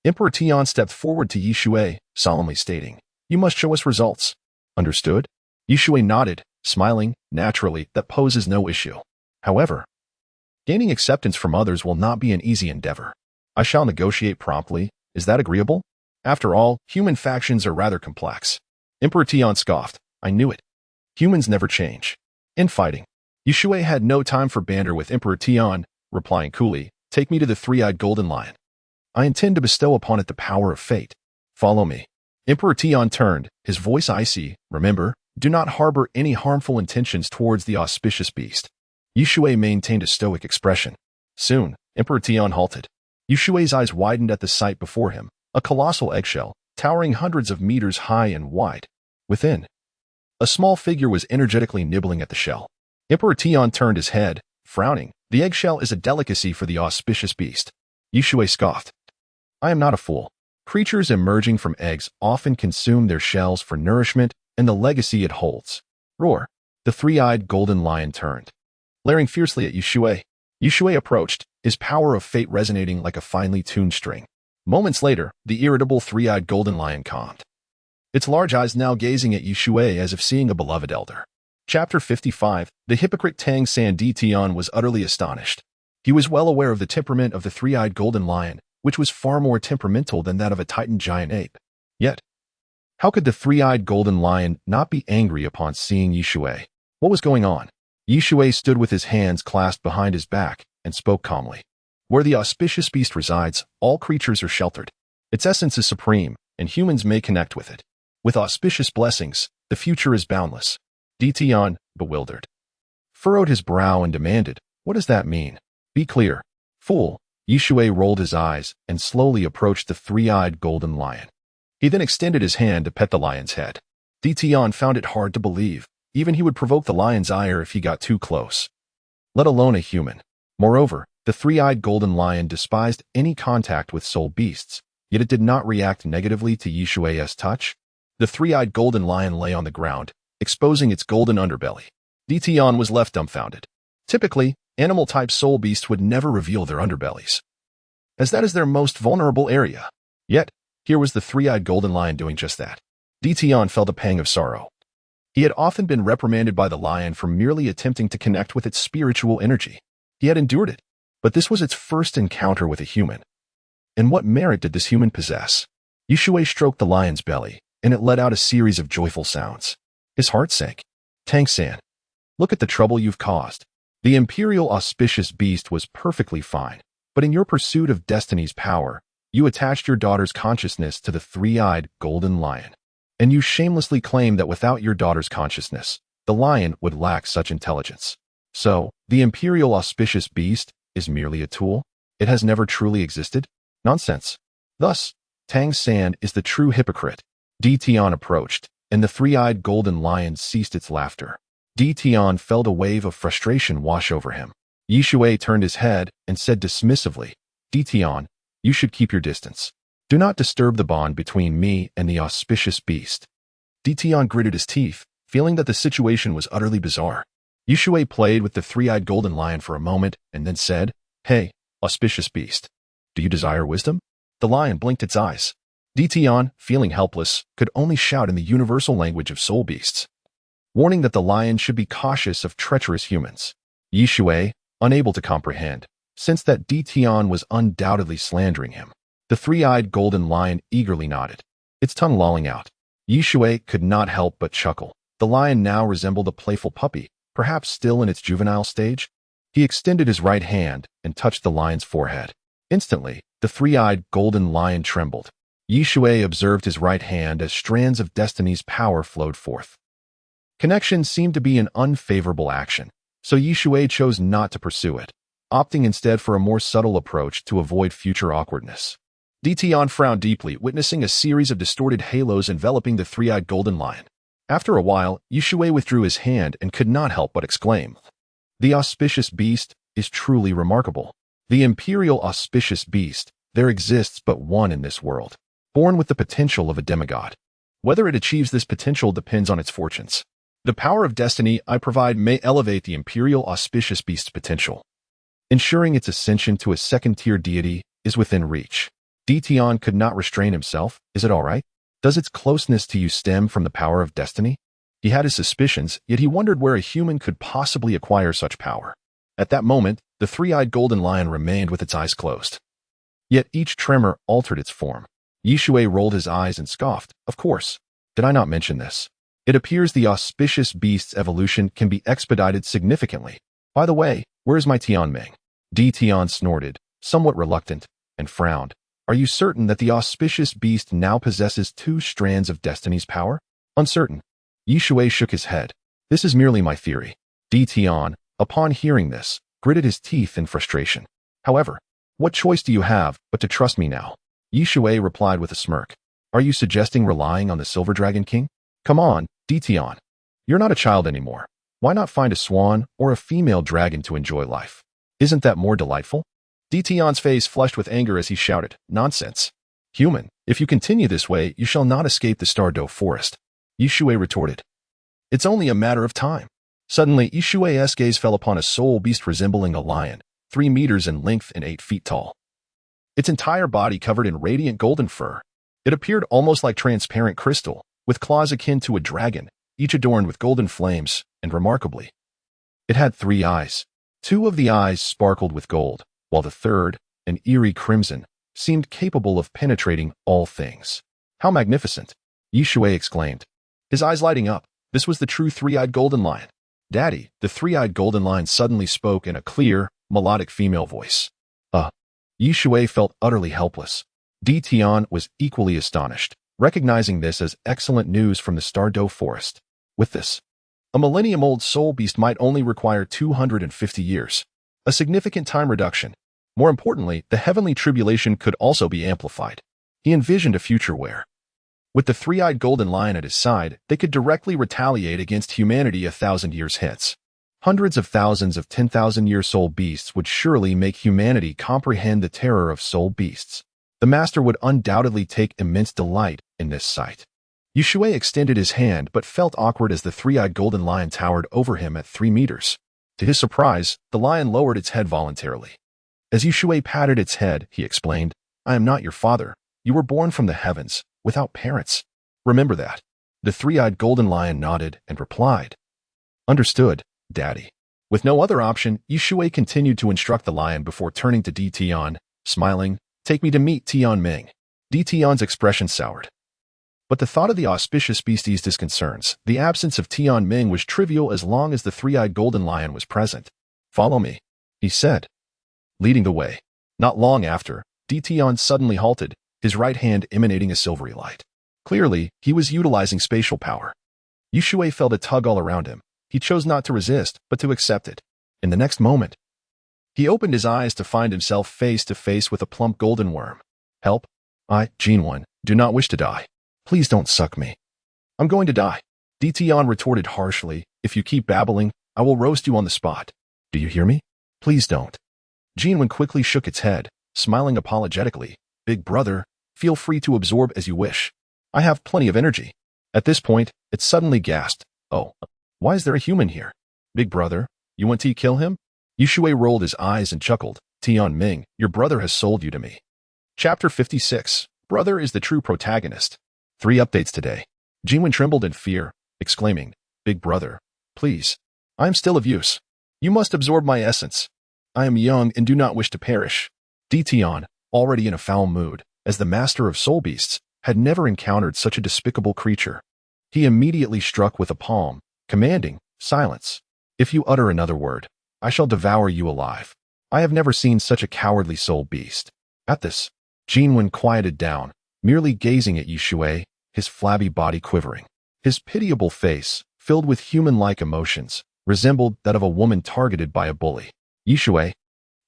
Emperor Tian stepped forward to Shui, solemnly stating, "You must show us results." "Understood?" Shui nodded, smiling. "Naturally, that poses no issue. However, gaining acceptance from others will not be an easy endeavor. I shall negotiate promptly. Is that agreeable? After all, human factions are rather complex." Emperor Tian scoffed. "I knew it. Humans never change." Infighting. Shui had no time for banter with Emperor Tian, replying coolly, "Take me to the three-eyed golden lion. I intend to bestow upon it the power of fate." Follow me. Emperor Tian turned, his voice icy. Remember, do not harbor any harmful intentions towards the auspicious beast. Shui maintained a stoic expression. Soon, Emperor Tian halted. Shui's eyes widened at the sight before him, a colossal eggshell, towering hundreds of meters high and wide. Within, a small figure was energetically nibbling at the shell. Emperor Tian turned his head, frowning. The eggshell is a delicacy for the auspicious beast. Shui scoffed. I am not a fool. Creatures emerging from eggs often consume their shells for nourishment and the legacy it holds. Roar. The three-eyed golden lion turned, glaring fiercely at Shui. Shui approached, his power of fate resonating like a finely tuned string. Moments later, the irritable three-eyed golden lion calmed, its large eyes now gazing at Shui as if seeing a beloved elder. Chapter 55. The hypocrite Tang San Tian was utterly astonished. He was well aware of the temperament of the three-eyed golden lion, which was far more temperamental than that of a titan giant ape. Yet, how could the three-eyed golden lion not be angry upon seeing Shui? What was going on? Shui stood with his hands clasped behind his back and spoke calmly. Where the auspicious beast resides, all creatures are sheltered. Its essence is supreme, and humans may connect with it. With auspicious blessings, the future is boundless. Tian, bewildered, furrowed his brow and demanded, what does that mean? Be clear. Fool. Shui rolled his eyes and slowly approached the three-eyed golden lion. He then extended his hand to pet the lion's head. Tian found it hard to believe. Even he would provoke the lion's ire if he got too close, let alone a human. Moreover, the three-eyed golden lion despised any contact with soul beasts, yet it did not react negatively to Shui's touch. The three-eyed golden lion lay on the ground, exposing its golden underbelly. Tian was left dumbfounded. Typically, animal-type soul beasts would never reveal their underbellies, as that is their most vulnerable area. Yet, here was the three-eyed golden lion doing just that. Tian felt a pang of sorrow. He had often been reprimanded by the lion for merely attempting to connect with its spiritual energy. He had endured it, but this was its first encounter with a human. And what merit did this human possess? Shui stroked the lion's belly, and it let out a series of joyful sounds. His heart sank. Tang San, look at the trouble you've caused. The imperial auspicious beast was perfectly fine, but in your pursuit of destiny's power, you attached your daughter's consciousness to the three-eyed golden lion. And you shamelessly claim that without your daughter's consciousness, the lion would lack such intelligence. So, the imperial auspicious beast is merely a tool? It has never truly existed? Nonsense. Thus, Tang San is the true hypocrite. Tian approached, and the three-eyed golden lion ceased its laughter. Tian felt a wave of frustration wash over him. Shui turned his head and said dismissively, Tian, you should keep your distance. Do not disturb the bond between me and the auspicious beast. Tian gritted his teeth, feeling that the situation was utterly bizarre. Shui played with the three-eyed golden lion for a moment and then said, Hey, auspicious beast, do you desire wisdom? The lion blinked its eyes. Tian, feeling helpless, could only shout in the universal language of soul beasts, warning that the lion should be cautious of treacherous humans. Shui, unable to comprehend, sensed that Tian was undoubtedly slandering him. The three-eyed golden lion eagerly nodded, its tongue lolling out. Shui could not help but chuckle. The lion now resembled a playful puppy, perhaps still in its juvenile stage. He extended his right hand and touched the lion's forehead. Instantly, the three-eyed golden lion trembled. Shui observed his right hand as strands of destiny's power flowed forth. Connection seemed to be an unfavorable action, so Shui chose not to pursue it, opting instead for a more subtle approach to avoid future awkwardness. Tian frowned deeply, witnessing a series of distorted halos enveloping the three-eyed golden lion. After a while, Shui withdrew his hand and could not help but exclaim, The auspicious beast is truly remarkable. The imperial auspicious beast, there exists but one in this world, born with the potential of a demigod. Whether it achieves this potential depends on its fortunes. The power of destiny I provide may elevate the imperial auspicious beast's potential, ensuring its ascension to a second-tier deity is within reach. Tian could not restrain himself. Is it all right? Does its closeness to you stem from the power of destiny? He had his suspicions, yet he wondered where a human could possibly acquire such power. At that moment, the three-eyed golden lion remained with its eyes closed. Yet each tremor altered its form. Shui rolled his eyes and scoffed. Of course. Did I not mention this? It appears the auspicious beast's evolution can be expedited significantly. By the way, where is my Tianming? Tian snorted, somewhat reluctant, and frowned. Are you certain that the auspicious beast now possesses 2 strands of destiny's power? Uncertain. Shui shook his head. This is merely my theory. Tian, upon hearing this, gritted his teeth in frustration. However, what choice do you have but to trust me now? Shui replied with a smirk. Are you suggesting relying on the Silver Dragon King? Come on, Tian. You're not a child anymore. Why not find a swan or a female dragon to enjoy life? Isn't that more delightful? Tian's face flushed with anger as he shouted, Nonsense. Human, if you continue this way, you shall not escape the Douluo forest. Shui retorted. It's only a matter of time. Suddenly, Shui's gaze fell upon a soul beast resembling a lion, 3 meters in length and 8 feet tall. Its entire body covered in radiant golden fur. It appeared almost like transparent crystal, with claws akin to a dragon, each adorned with golden flames, and remarkably, it had 3 eyes. 2 of the eyes sparkled with gold, while the third, an eerie crimson, seemed capable of penetrating all things. How magnificent! Shui exclaimed, his eyes lighting up. This was the true 3-eyed golden lion. Daddy, the 3-eyed golden lion suddenly spoke in a clear, melodic female voice. Shui felt utterly helpless. Tian was equally astonished, recognizing this as excellent news from the Douluo forest. With this, a millennium-old soul beast might only require 250 years. A significant time reduction. More importantly, the heavenly tribulation could also be amplified. He envisioned a future where, with the 3-eyed golden lion at his side, they could directly retaliate against humanity 1,000 years hence. Hundreds of thousands of 10,000-year soul beasts would surely make humanity comprehend the terror of soul beasts. The master would undoubtedly take immense delight in this sight. Shui extended his hand but felt awkward as the 3-eyed golden lion towered over him at 3 meters. To his surprise, the lion lowered its head voluntarily. As Shui patted its head, he explained, I am not your father. You were born from the heavens, without parents. Remember that. The 3-eyed golden lion nodded and replied, Understood, Daddy. With no other option, Shui continued to instruct the lion before turning to Tian, smiling, Take me to meet Tian Ming. Tian's expression soured. But the thought of the auspicious beast eased his concerns. The absence of Tian Ming was trivial as long as the 3-eyed golden lion was present. Follow me, he said, leading the way. Not long after, Tian suddenly halted, his right hand emanating a silvery light. Clearly, he was utilizing spatial power. Shui felt a tug all around him. He chose not to resist, but to accept it. In the next moment, he opened his eyes to find himself face to face with a plump golden worm. Help! I, Jinwen, do not wish to die. Please don't suck me. I'm going to die. Tian retorted harshly, If you keep babbling, I will roast you on the spot. Do you hear me? Please don't. Jinwen quickly shook its head, smiling apologetically. Big brother, feel free to absorb as you wish. I have plenty of energy. At this point, it suddenly gasped. Oh, why is there a human here? Big brother, you want to kill him? Shui rolled his eyes and chuckled. Tian Ming, your brother has sold you to me. Chapter 56. Brother is the true protagonist. 3 updates today. Jinwen trembled in fear, exclaiming, Big brother, please. I am still of use. You must absorb my essence. I am young and do not wish to perish. Tian, already in a foul mood, as the master of soul beasts, had never encountered such a despicable creature. He immediately struck with a palm, commanding, Silence. If you utter another word, I shall devour you alive. I have never seen such a cowardly soul beast. At this, Jinwen quieted down, merely gazing at Shui, his flabby body quivering. His pitiable face, filled with human-like emotions, resembled that of a woman targeted by a bully. Shui,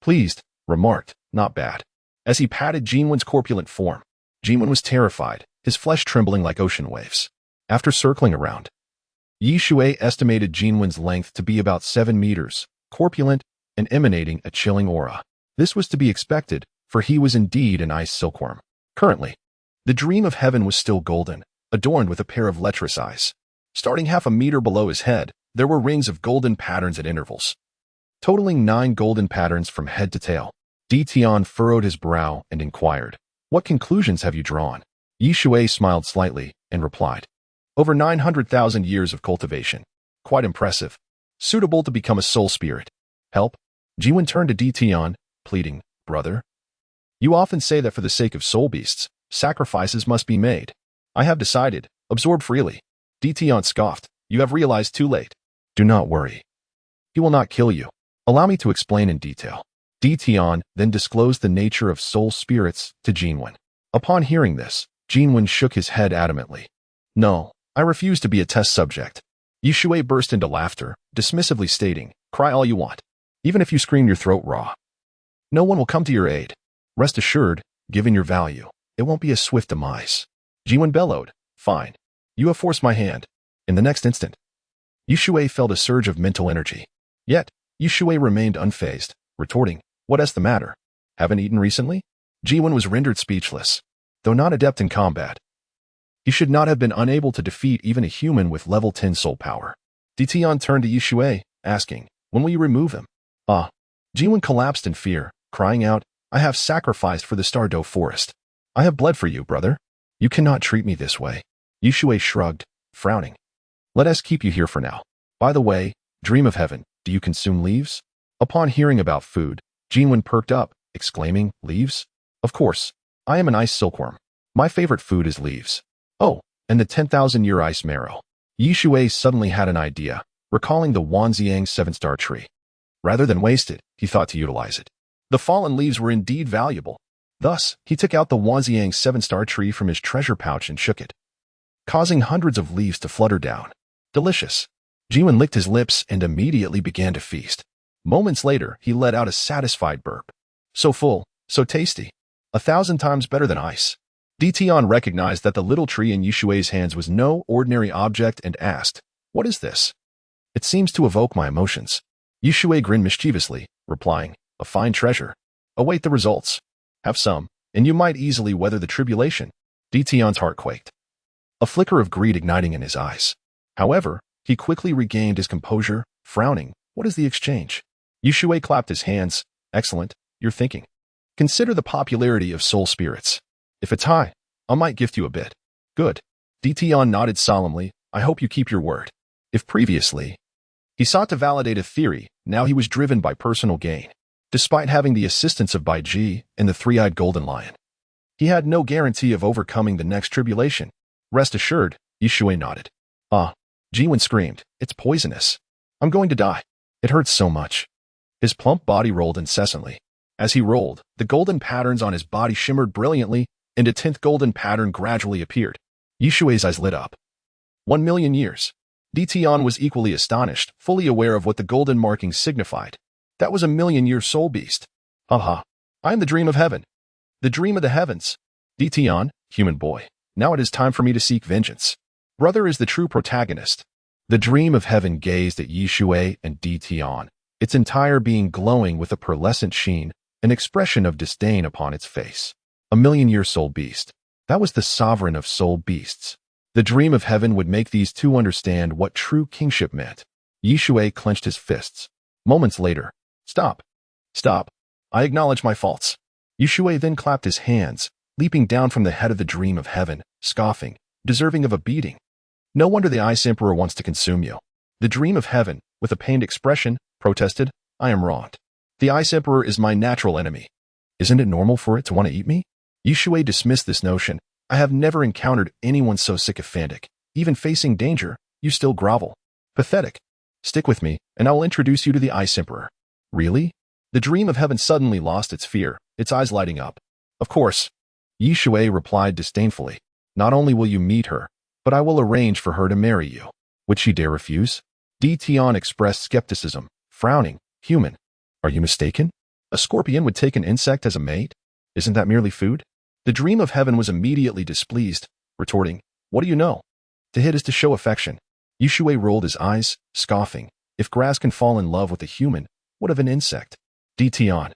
pleased, remarked, Not bad. As he patted Jinwen's corpulent form, Jinwen was terrified, his flesh trembling like ocean waves. After circling around, Shui estimated Jinwen's length to be about 7 meters, corpulent, and emanating a chilling aura. This was to be expected, for he was indeed an ice silkworm. Currently, the dream of heaven was still golden, adorned with a pair of lecherous eyes. Starting half a meter below his head, there were rings of golden patterns at intervals, totaling 9 golden patterns from head to tail. Tian furrowed his brow and inquired, What conclusions have you drawn? Shui smiled slightly and replied, Over 900,000 years of cultivation. Quite impressive. Suitable to become a soul spirit. Help? Jinwen turned to Tian, pleading, Brother, you often say that for the sake of soul beasts, sacrifices must be made. I have decided, absorb freely. Tian scoffed, You have realized too late. Do not worry. He will not kill you. Allow me to explain in detail. Tian then disclosed the nature of soul spirits to Jinwen. Upon hearing this, Jinwen shook his head adamantly. No, I refuse to be a test subject. Shui burst into laughter, dismissively stating, cry all you want. Even if you scream your throat raw. No one will come to your aid. Rest assured, given your value, it won't be a swift demise. Jinwen bellowed, fine. You have forced my hand. In the next instant, Shui felt a surge of mental energy. Yet, Shui remained unfazed, retorting, what's the matter? Haven't eaten recently? Jinwen was rendered speechless. Though not adept in combat, he should not have been unable to defeat even a human with level 10 soul power. Tian turned to Shui, asking, when will you remove him? Jinwen collapsed in fear, crying out, I have sacrificed for the Stardow Forest. I have bled for you, brother. You cannot treat me this way. Shui shrugged, frowning. Let us keep you here for now. By the way, dream of heaven, do you consume leaves? Upon hearing about food, Jinwen perked up, exclaiming, leaves? Of course. I am an ice silkworm. My favorite food is leaves. Oh, and the 10,000-year ice marrow. Shui suddenly had an idea, recalling the Wanxiang 7-star tree. Rather than waste it, he thought to utilize it. The fallen leaves were indeed valuable. Thus, he took out the Wanxiang 7-star tree from his treasure pouch and shook it, causing hundreds of leaves to flutter down. Delicious. Jinwen licked his lips and immediately began to feast. Moments later, he let out a satisfied burp. So full, so tasty. 1,000 times better than ice. Tian recognized that the little tree in Shui's hands was no ordinary object and asked, what is this? It seems to evoke my emotions. Shui grinned mischievously, replying, a fine treasure. Await the results. Have some, and you might easily weather the tribulation. Tian's heart quaked, a flicker of greed igniting in his eyes. However, he quickly regained his composure, frowning, what is the exchange? Shui clapped his hands, excellent, you're thinking. Consider the popularity of soul spirits. If it's high, I might gift you a bit. Good. Tian nodded solemnly, I hope you keep your word. If previously he sought to validate a theory, now he was driven by personal gain. Despite having the assistance of Bai Ji and the three-eyed golden lion, he had no guarantee of overcoming the next tribulation. Rest assured, Shui nodded. Jinwen screamed, it's poisonous. I'm going to die. It hurts so much. His plump body rolled incessantly. As he rolled, the golden patterns on his body shimmered brilliantly, and a 10th golden pattern gradually appeared. Shui's eyes lit up. 1,000,000 years. Tian was equally astonished, fully aware of what the golden markings signified. That was a 1,000,000-year soul beast. I am the dream of heaven. The dream of the heavens. Tian, human boy, now it is time for me to seek vengeance. Brother is the true protagonist. The dream of heaven gazed at Shui and Tian, its entire being glowing with a pearlescent sheen, an expression of disdain upon its face. A 1,000,000-year soul beast. That was the sovereign of soul beasts. The dream of heaven would make these two understand what true kingship meant. Shui clenched his fists. Moments later, Stop. Stop. I acknowledge my faults. Shui then clapped his hands, leaping down from the head of the dream of heaven, scoffing, deserving of a beating. No wonder the Ice Emperor wants to consume you. The dream of heaven, with a pained expression, protested, I am wronged. The Ice Emperor is my natural enemy. Isn't it normal for it to want to eat me? Shui dismissed this notion. I have never encountered anyone so sycophantic. Even facing danger, you still grovel. Pathetic. Stick with me, and I will introduce you to the Ice Emperor. Really? The dream of heaven suddenly lost its fear, its eyes lighting up. Of course. Shui replied disdainfully. Not only will you meet her, but I will arrange for her to marry you. Would she dare refuse? Tian expressed skepticism, frowning. Human. Are you mistaken? A scorpion would take an insect as a mate? Isn't that merely food? The dream of heaven was immediately displeased, retorting, what do you know? To hit is to show affection. Shui rolled his eyes, scoffing. If grass can fall in love with a human, what of an insect? Tian.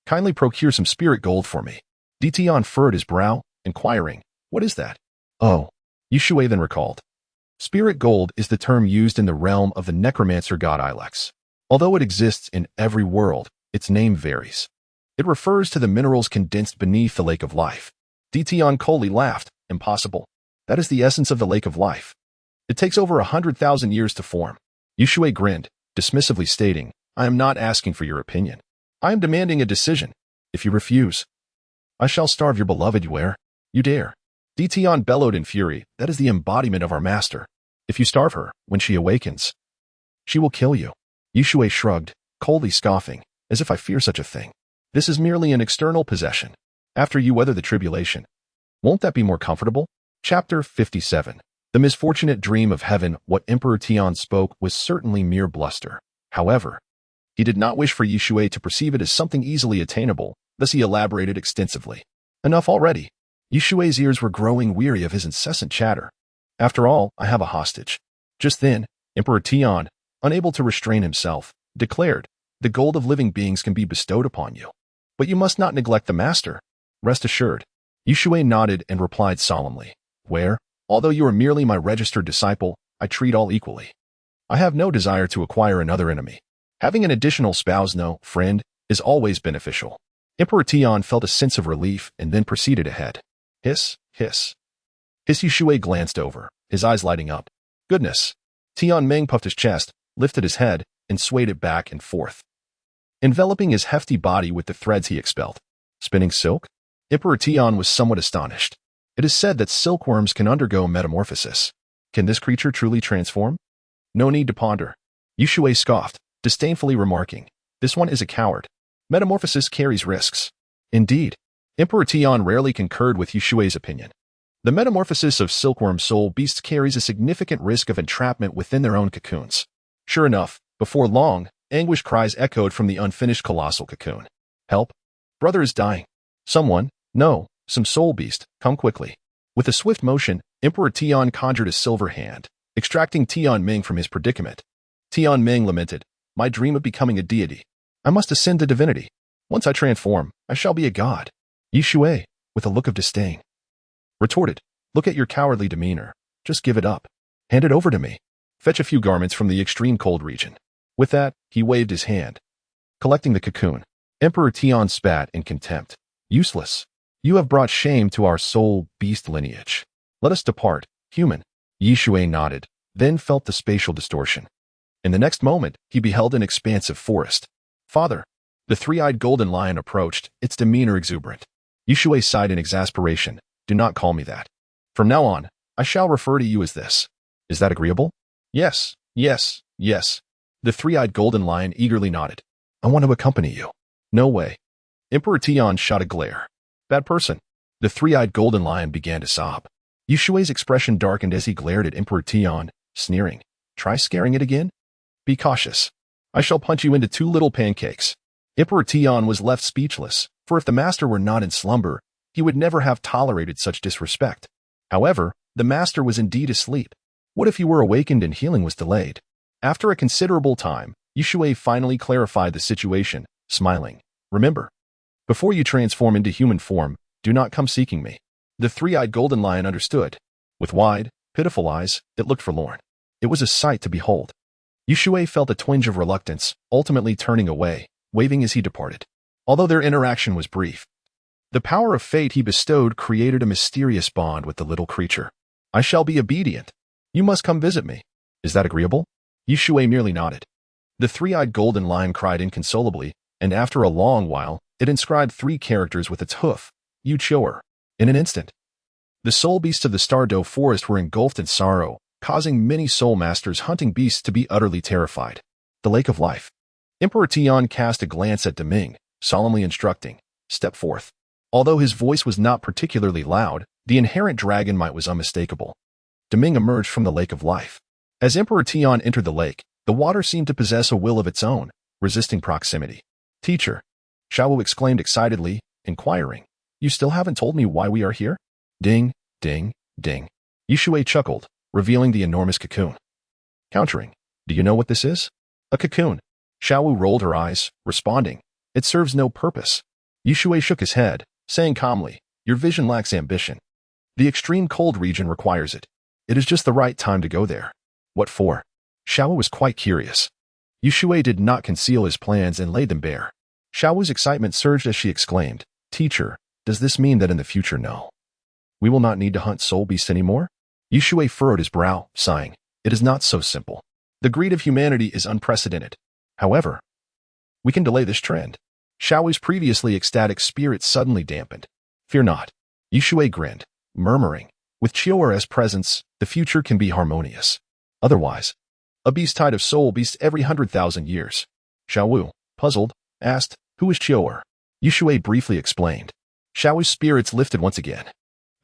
Kindly procure some spirit gold for me. Tian furrowed his brow, inquiring, what is that? Oh. Shui then recalled. Spirit gold is the term used in the realm of the necromancer god Ilex. Although it exists in every world, its name varies. It refers to the minerals condensed beneath the lake of life. Tian coldly laughed. Impossible. That is the essence of the lake of life. It takes over 100,000 years to form. Shui grinned, dismissively stating, I am not asking for your opinion. I am demanding a decision. If you refuse, I shall starve your beloved Yuer. You dare. Tian bellowed in fury, that is the embodiment of our master. If you starve her, when she awakens, she will kill you. Shui shrugged, coldly scoffing. As if I fear such a thing. This is merely an external possession. After you weather the tribulation, won't that be more comfortable? Chapter 57. The misfortunate dream of heaven. What Emperor Tian spoke was certainly mere bluster. However, he did not wish for Shui to perceive it as something easily attainable, thus he elaborated extensively. Enough already. Shui's ears were growing weary of his incessant chatter. After all, I have a hostage. Just then, Emperor Tian, unable to restrain himself, declared, the gold of living beings can be bestowed upon you. But you must not neglect the master. Rest assured. Shui nodded and replied solemnly, where, although you are merely my registered disciple, I treat all equally. I have no desire to acquire another enemy. Having an additional spouse, no, friend, is always beneficial. Emperor Tian felt a sense of relief and then proceeded ahead. Hiss, hiss. Shui glanced over, his eyes lighting up. Goodness. Tianming puffed his chest, lifted his head, and swayed it back and forth, enveloping his hefty body with the threads he expelled. Spinning silk? Emperor Tian was somewhat astonished. It is said that silkworms can undergo metamorphosis. Can this creature truly transform? No need to ponder. Shui scoffed, disdainfully remarking, this one is a coward. Metamorphosis carries risks. Indeed, Emperor Tian rarely concurred with Shui's opinion. The metamorphosis of silkworm soul beasts carries a significant risk of entrapment within their own cocoons. Sure enough, before long, anguished cries echoed from the unfinished colossal cocoon. Help! Brother is dying. Someone, no, some soul beast, come quickly. With a swift motion, Emperor Tian conjured a silver hand, extracting Tianming from his predicament. Tianming lamented, my dream of becoming a deity. I must ascend to divinity. Once I transform, I shall be a god. Shui, with a look of disdain, retorted, look at your cowardly demeanor. Just give it up. Hand it over to me. Fetch a few garments from the extreme cold region. With that, he waved his hand, collecting the cocoon. Emperor Tian spat in contempt. Useless. You have brought shame to our soul beast lineage. Let us depart, human. Shui nodded, then felt the spatial distortion. In the next moment, he beheld an expansive forest. Father. The three-eyed golden lion approached, its demeanor exuberant. Shui sighed in exasperation. Do not call me that. From now on, I shall refer to you as this. Is that agreeable? Yes, yes, yes. The three-eyed golden lion eagerly nodded. I want to accompany you. No way. Emperor Tian shot a glare. Bad person. The three-eyed golden lion began to sob. Shui's expression darkened as he glared at Emperor Tian, sneering. Try scaring it again? Be cautious. I shall punch you into 2 little pancakes. Emperor Tian was left speechless, for if the master were not in slumber, he would never have tolerated such disrespect. However, the master was indeed asleep. What if he were awakened and healing was delayed? After a considerable time, Shui finally clarified the situation, smiling. Remember, before you transform into human form, do not come seeking me. The three-eyed golden lion understood. With wide, pitiful eyes, it looked forlorn. It was a sight to behold. Shui felt a twinge of reluctance, ultimately turning away, waving as he departed. Although their interaction was brief, the power of fate he bestowed created a mysterious bond with the little creature. I shall be obedient. You must come visit me. Is that agreeable? Shui merely nodded. The three-eyed golden lion cried inconsolably, and after a long while, it inscribed 3 characters with its hoof. Yuchoer. In an instant, the soul beasts of the Stardow forest were engulfed in sorrow, causing many soul masters hunting beasts to be utterly terrified. The Lake of Life. Emperor Tian cast a glance at Deming, solemnly instructing, step forth. Although his voice was not particularly loud, the inherent dragon might was unmistakable. Deming emerged from the Lake of Life. As Emperor Tian entered the lake, the water seemed to possess a will of its own, resisting proximity. Teacher, Xiaowu exclaimed excitedly, inquiring, you still haven't told me why we are here? Ding, ding, ding. Shui chuckled, revealing the enormous cocoon. Countering, do you know what this is? A cocoon. Xiaowu rolled her eyes, responding, it serves no purpose. Shui shook his head, saying calmly, your vision lacks ambition. The extreme cold region requires it. It is just the right time to go there. What for? Xiaowu was quite curious. Shui did not conceal his plans and laid them bare. Xiaowu's excitement surged as she exclaimed, Teacher, does this mean that in the future, no, we will not need to hunt soul beasts anymore? Shui furrowed his brow, sighing, it is not so simple. The greed of humanity is unprecedented. However, we can delay this trend. Xiaowu's previously ecstatic spirit suddenly dampened. Fear not. Shui grinned, murmuring, with Chiora's presence, the future can be harmonious. Otherwise, a beast tide of soul beasts every 100,000 years. Xiaowu, puzzled, asked, "Who is Xiaowu?" Shui briefly explained. Xiaowu's spirits lifted once again.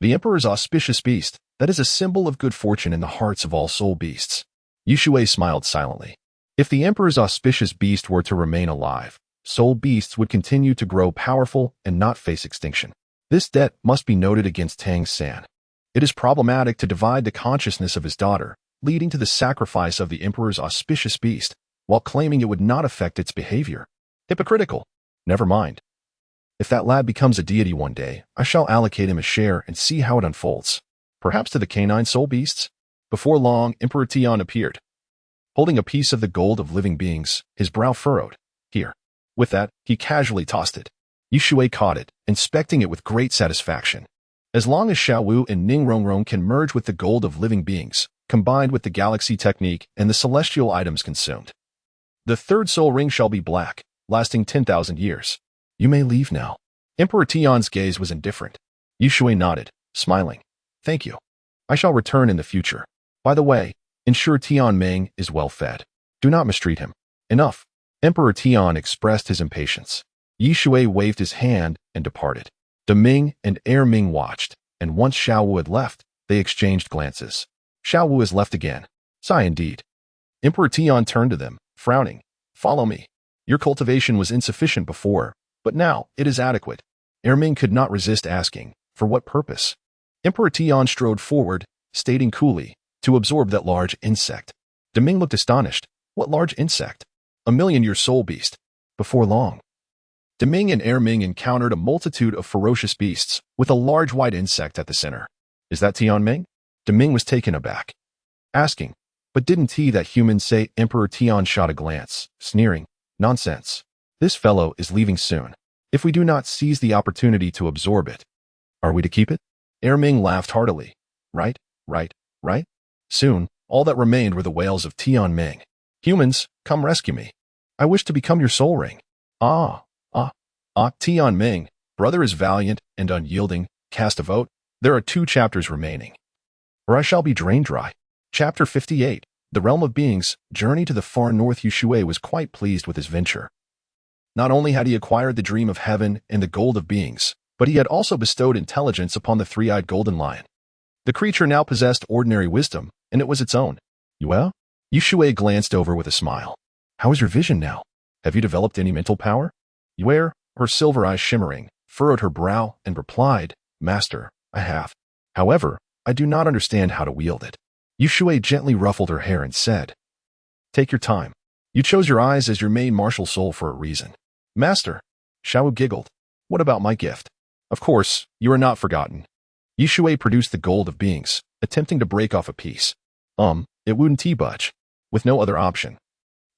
The Emperor's auspicious beast, that is a symbol of good fortune in the hearts of all soul beasts. Shui smiled silently. If the Emperor's auspicious beast were to remain alive, soul beasts would continue to grow powerful and not face extinction. This debt must be noted against Tang San. It is problematic to divide the consciousness of his daughter, leading to the sacrifice of the Emperor's auspicious beast, while claiming it would not affect its behavior. Hypocritical. Never mind. If that lad becomes a deity one day, I shall allocate him a share and see how it unfolds. Perhaps to the canine soul beasts? Before long, Emperor Tian appeared, holding a piece of the gold of living beings, his brow furrowed. Here. With that, he casually tossed it. Shui caught it, inspecting it with great satisfaction. As long as Xiao Wu and Ning Rongrong can merge with the gold of living beings, combined with the galaxy technique and the celestial items consumed, the third soul ring shall be black, lasting 10,000 years. You may leave now. Emperor Tian's gaze was indifferent. Shui nodded, smiling. Thank you. I shall return in the future. By the way, ensure Tian Ming is well fed. Do not mistreat him. Enough. Emperor Tian expressed his impatience. Shui waved his hand and departed. De Ming and Air Ming watched, and once Xiao Wu had left, they exchanged glances. Xiao Wu is left again. Sigh indeed. Emperor Tian turned to them, frowning. Follow me. Your cultivation was insufficient before, but now it is adequate. Air Ming could not resist asking, for what purpose? Emperor Tian strode forward, stating coolly, to absorb that large insect. De Ming looked astonished. What large insect? 1,000,000-year soul beast. Before long, De Ming and Air Ming encountered a multitude of ferocious beasts, with a large white insect at the center. Is that Tian Ming? De Ming was taken aback, asking, but didn't he that humans say? Emperor Tian shot a glance, sneering. Nonsense. This fellow is leaving soon. If we do not seize the opportunity to absorb it, are we to keep it? Air Ming laughed heartily. Right. Soon, all that remained were the wails of Tian Ming. Humans, come rescue me. I wish to become your soul ring. Tian Ming, brother is valiant and unyielding. Cast a vote. There are 2 chapters remaining, or I shall be drained dry. Chapter 58, The Realm of Beings, Journey to the Far North. Shui was quite pleased with his venture. Not only had he acquired the dream of heaven and the gold of beings, but he had also bestowed intelligence upon the 3-eyed golden lion. The creature now possessed ordinary wisdom, and it was its own. Well? Shui glanced over with a smile. How is your vision now? Have you developed any mental power? Yue, her silver eyes shimmering, furrowed her brow and replied, Master, I have. However, I do not understand how to wield it. Shui gently ruffled her hair and said, Take your time. You chose your eyes as your main martial soul for a reason. Master, Xiaowu giggled. What about my gift? Of course, you are not forgotten. Shui produced the gold of beings, attempting to break off a piece. It wouldn't budge. With no other option,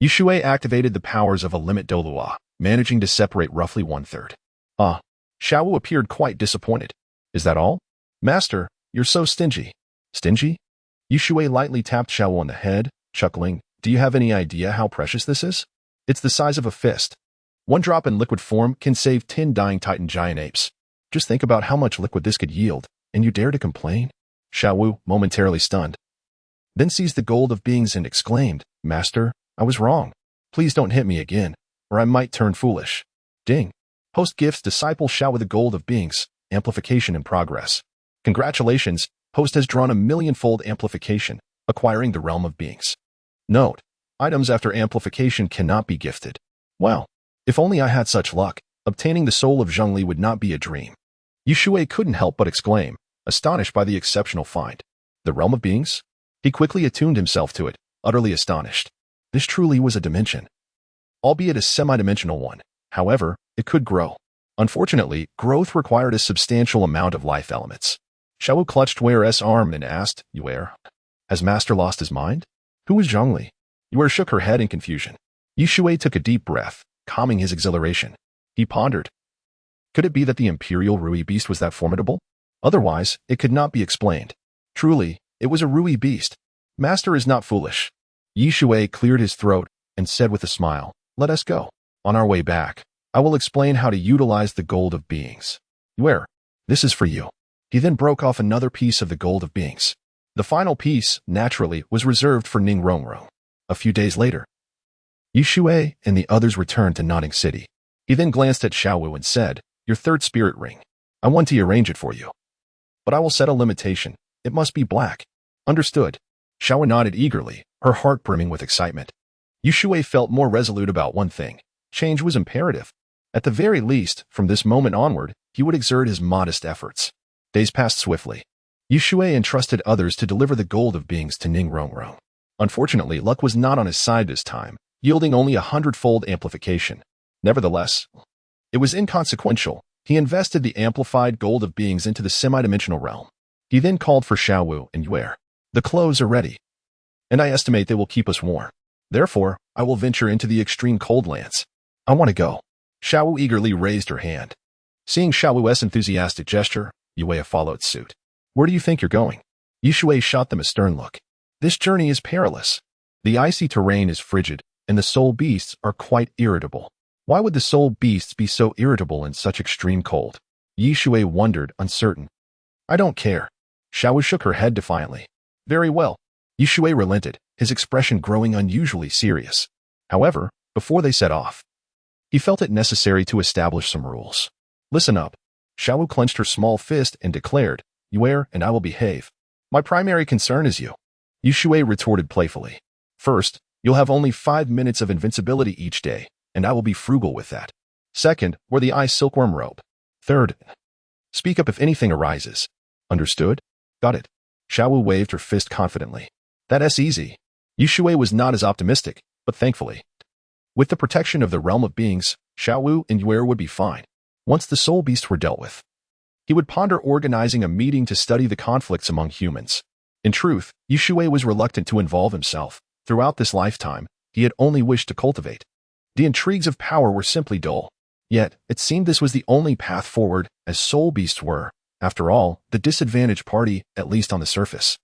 Shui activated the powers of a limit Douluo, managing to separate roughly 1/3. Xiaowu appeared quite disappointed. Is that all? Master, you're so stingy. Stingy? Shui lightly tapped Xiaowu on the head, chuckling. Do you have any idea how precious this is? It's the size of a fist. 1 drop in liquid form can save 10 dying Titan giant apes. Just think about how much liquid this could yield, and you dare to complain? Xiaowu, momentarily stunned, then seized the gold of beings and exclaimed, Master, I was wrong. Please don't hit me again, or I might turn foolish. Ding. Host gifts disciple Xiaowu the gold of beings, amplification in progress. Congratulations, host has drawn 1,000,000-fold amplification, acquiring the realm of beings. Note, items after amplification cannot be gifted. Wow, if only I had such luck, obtaining the soul of Zhongli would not be a dream. Shui couldn't help but exclaim, astonished by the exceptional find. The realm of beings? He quickly attuned himself to it, utterly astonished. This truly was a dimension, albeit a semi-dimensional one. However, it could grow. Unfortunately, growth required a substantial amount of life elements. Xiaowu clutched Yue's arm and asked, Yue, has Master lost his mind? Who is Zhongli? Yue shook her head in confusion. Shui took a deep breath, calming his exhilaration. He pondered. Could it be that the Imperial Rui beast was that formidable? Otherwise, it could not be explained. Truly, it was a Rui beast. Master is not foolish. Shui cleared his throat and said with a smile, Let us go. On our way back, I will explain how to utilize the gold of beings. Yue, this is for you. He then broke off another piece of the gold of beings. The final piece, naturally, was reserved for Ning Rongrong. A few days later, Shui and the others returned to Nodding City. He then glanced at Xiaowu and said, "Your third spirit ring. I want to arrange it for you. But I will set a limitation. It must be black." "Understood." Xiaowu nodded eagerly, her heart brimming with excitement. Shui felt more resolute about one thing. Change was imperative. At the very least, from this moment onward, he would exert his modest efforts. Days passed swiftly. Shui entrusted others to deliver the gold of beings to Ningrong. Unfortunately, luck was not on his side this time, yielding only 100-fold amplification. Nevertheless, it was inconsequential. He invested the amplified gold of beings into the semi-dimensional realm. He then called for Xiaowu and Yue. "The clothes are ready, and I estimate they will keep us warm. Therefore, I will venture into the extreme cold lands. I want to go." Xiaowu eagerly raised her hand. Seeing Xiaowu's enthusiastic gesture, Yue followed suit. "Where do you think you're going?" Shui shot them a stern look. "This journey is perilous. The icy terrain is frigid, and the soul beasts are quite irritable." Why would the soul beasts be so irritable in such extreme cold? Shui wondered, uncertain. "I don't care." Xiaowu shook her head defiantly. "Very well." Shui relented, his expression growing unusually serious. However, before they set off, he felt it necessary to establish some rules. "Listen up." Xiaowu clenched her small fist and declared, "Yue and I will behave. My primary concern is you." Shui retorted playfully. "First, you'll have only 5 minutes of invincibility each day, and I will be frugal with that. Second, wear the eye silkworm robe. Third, speak up if anything arises. Understood?" "Got it." Xiaowu waved her fist confidently. "That's easy." Shui was not as optimistic, but thankfully, with the protection of the realm of beings, Xiaowu and Yue would be fine. Once the soul beasts were dealt with, he would ponder organizing a meeting to study the conflicts among humans. In truth, Shui was reluctant to involve himself. Throughout this lifetime, he had only wished to cultivate. The intrigues of power were simply dull. Yet, it seemed this was the only path forward, as soul beasts were, after all, the disadvantaged party, at least on the surface.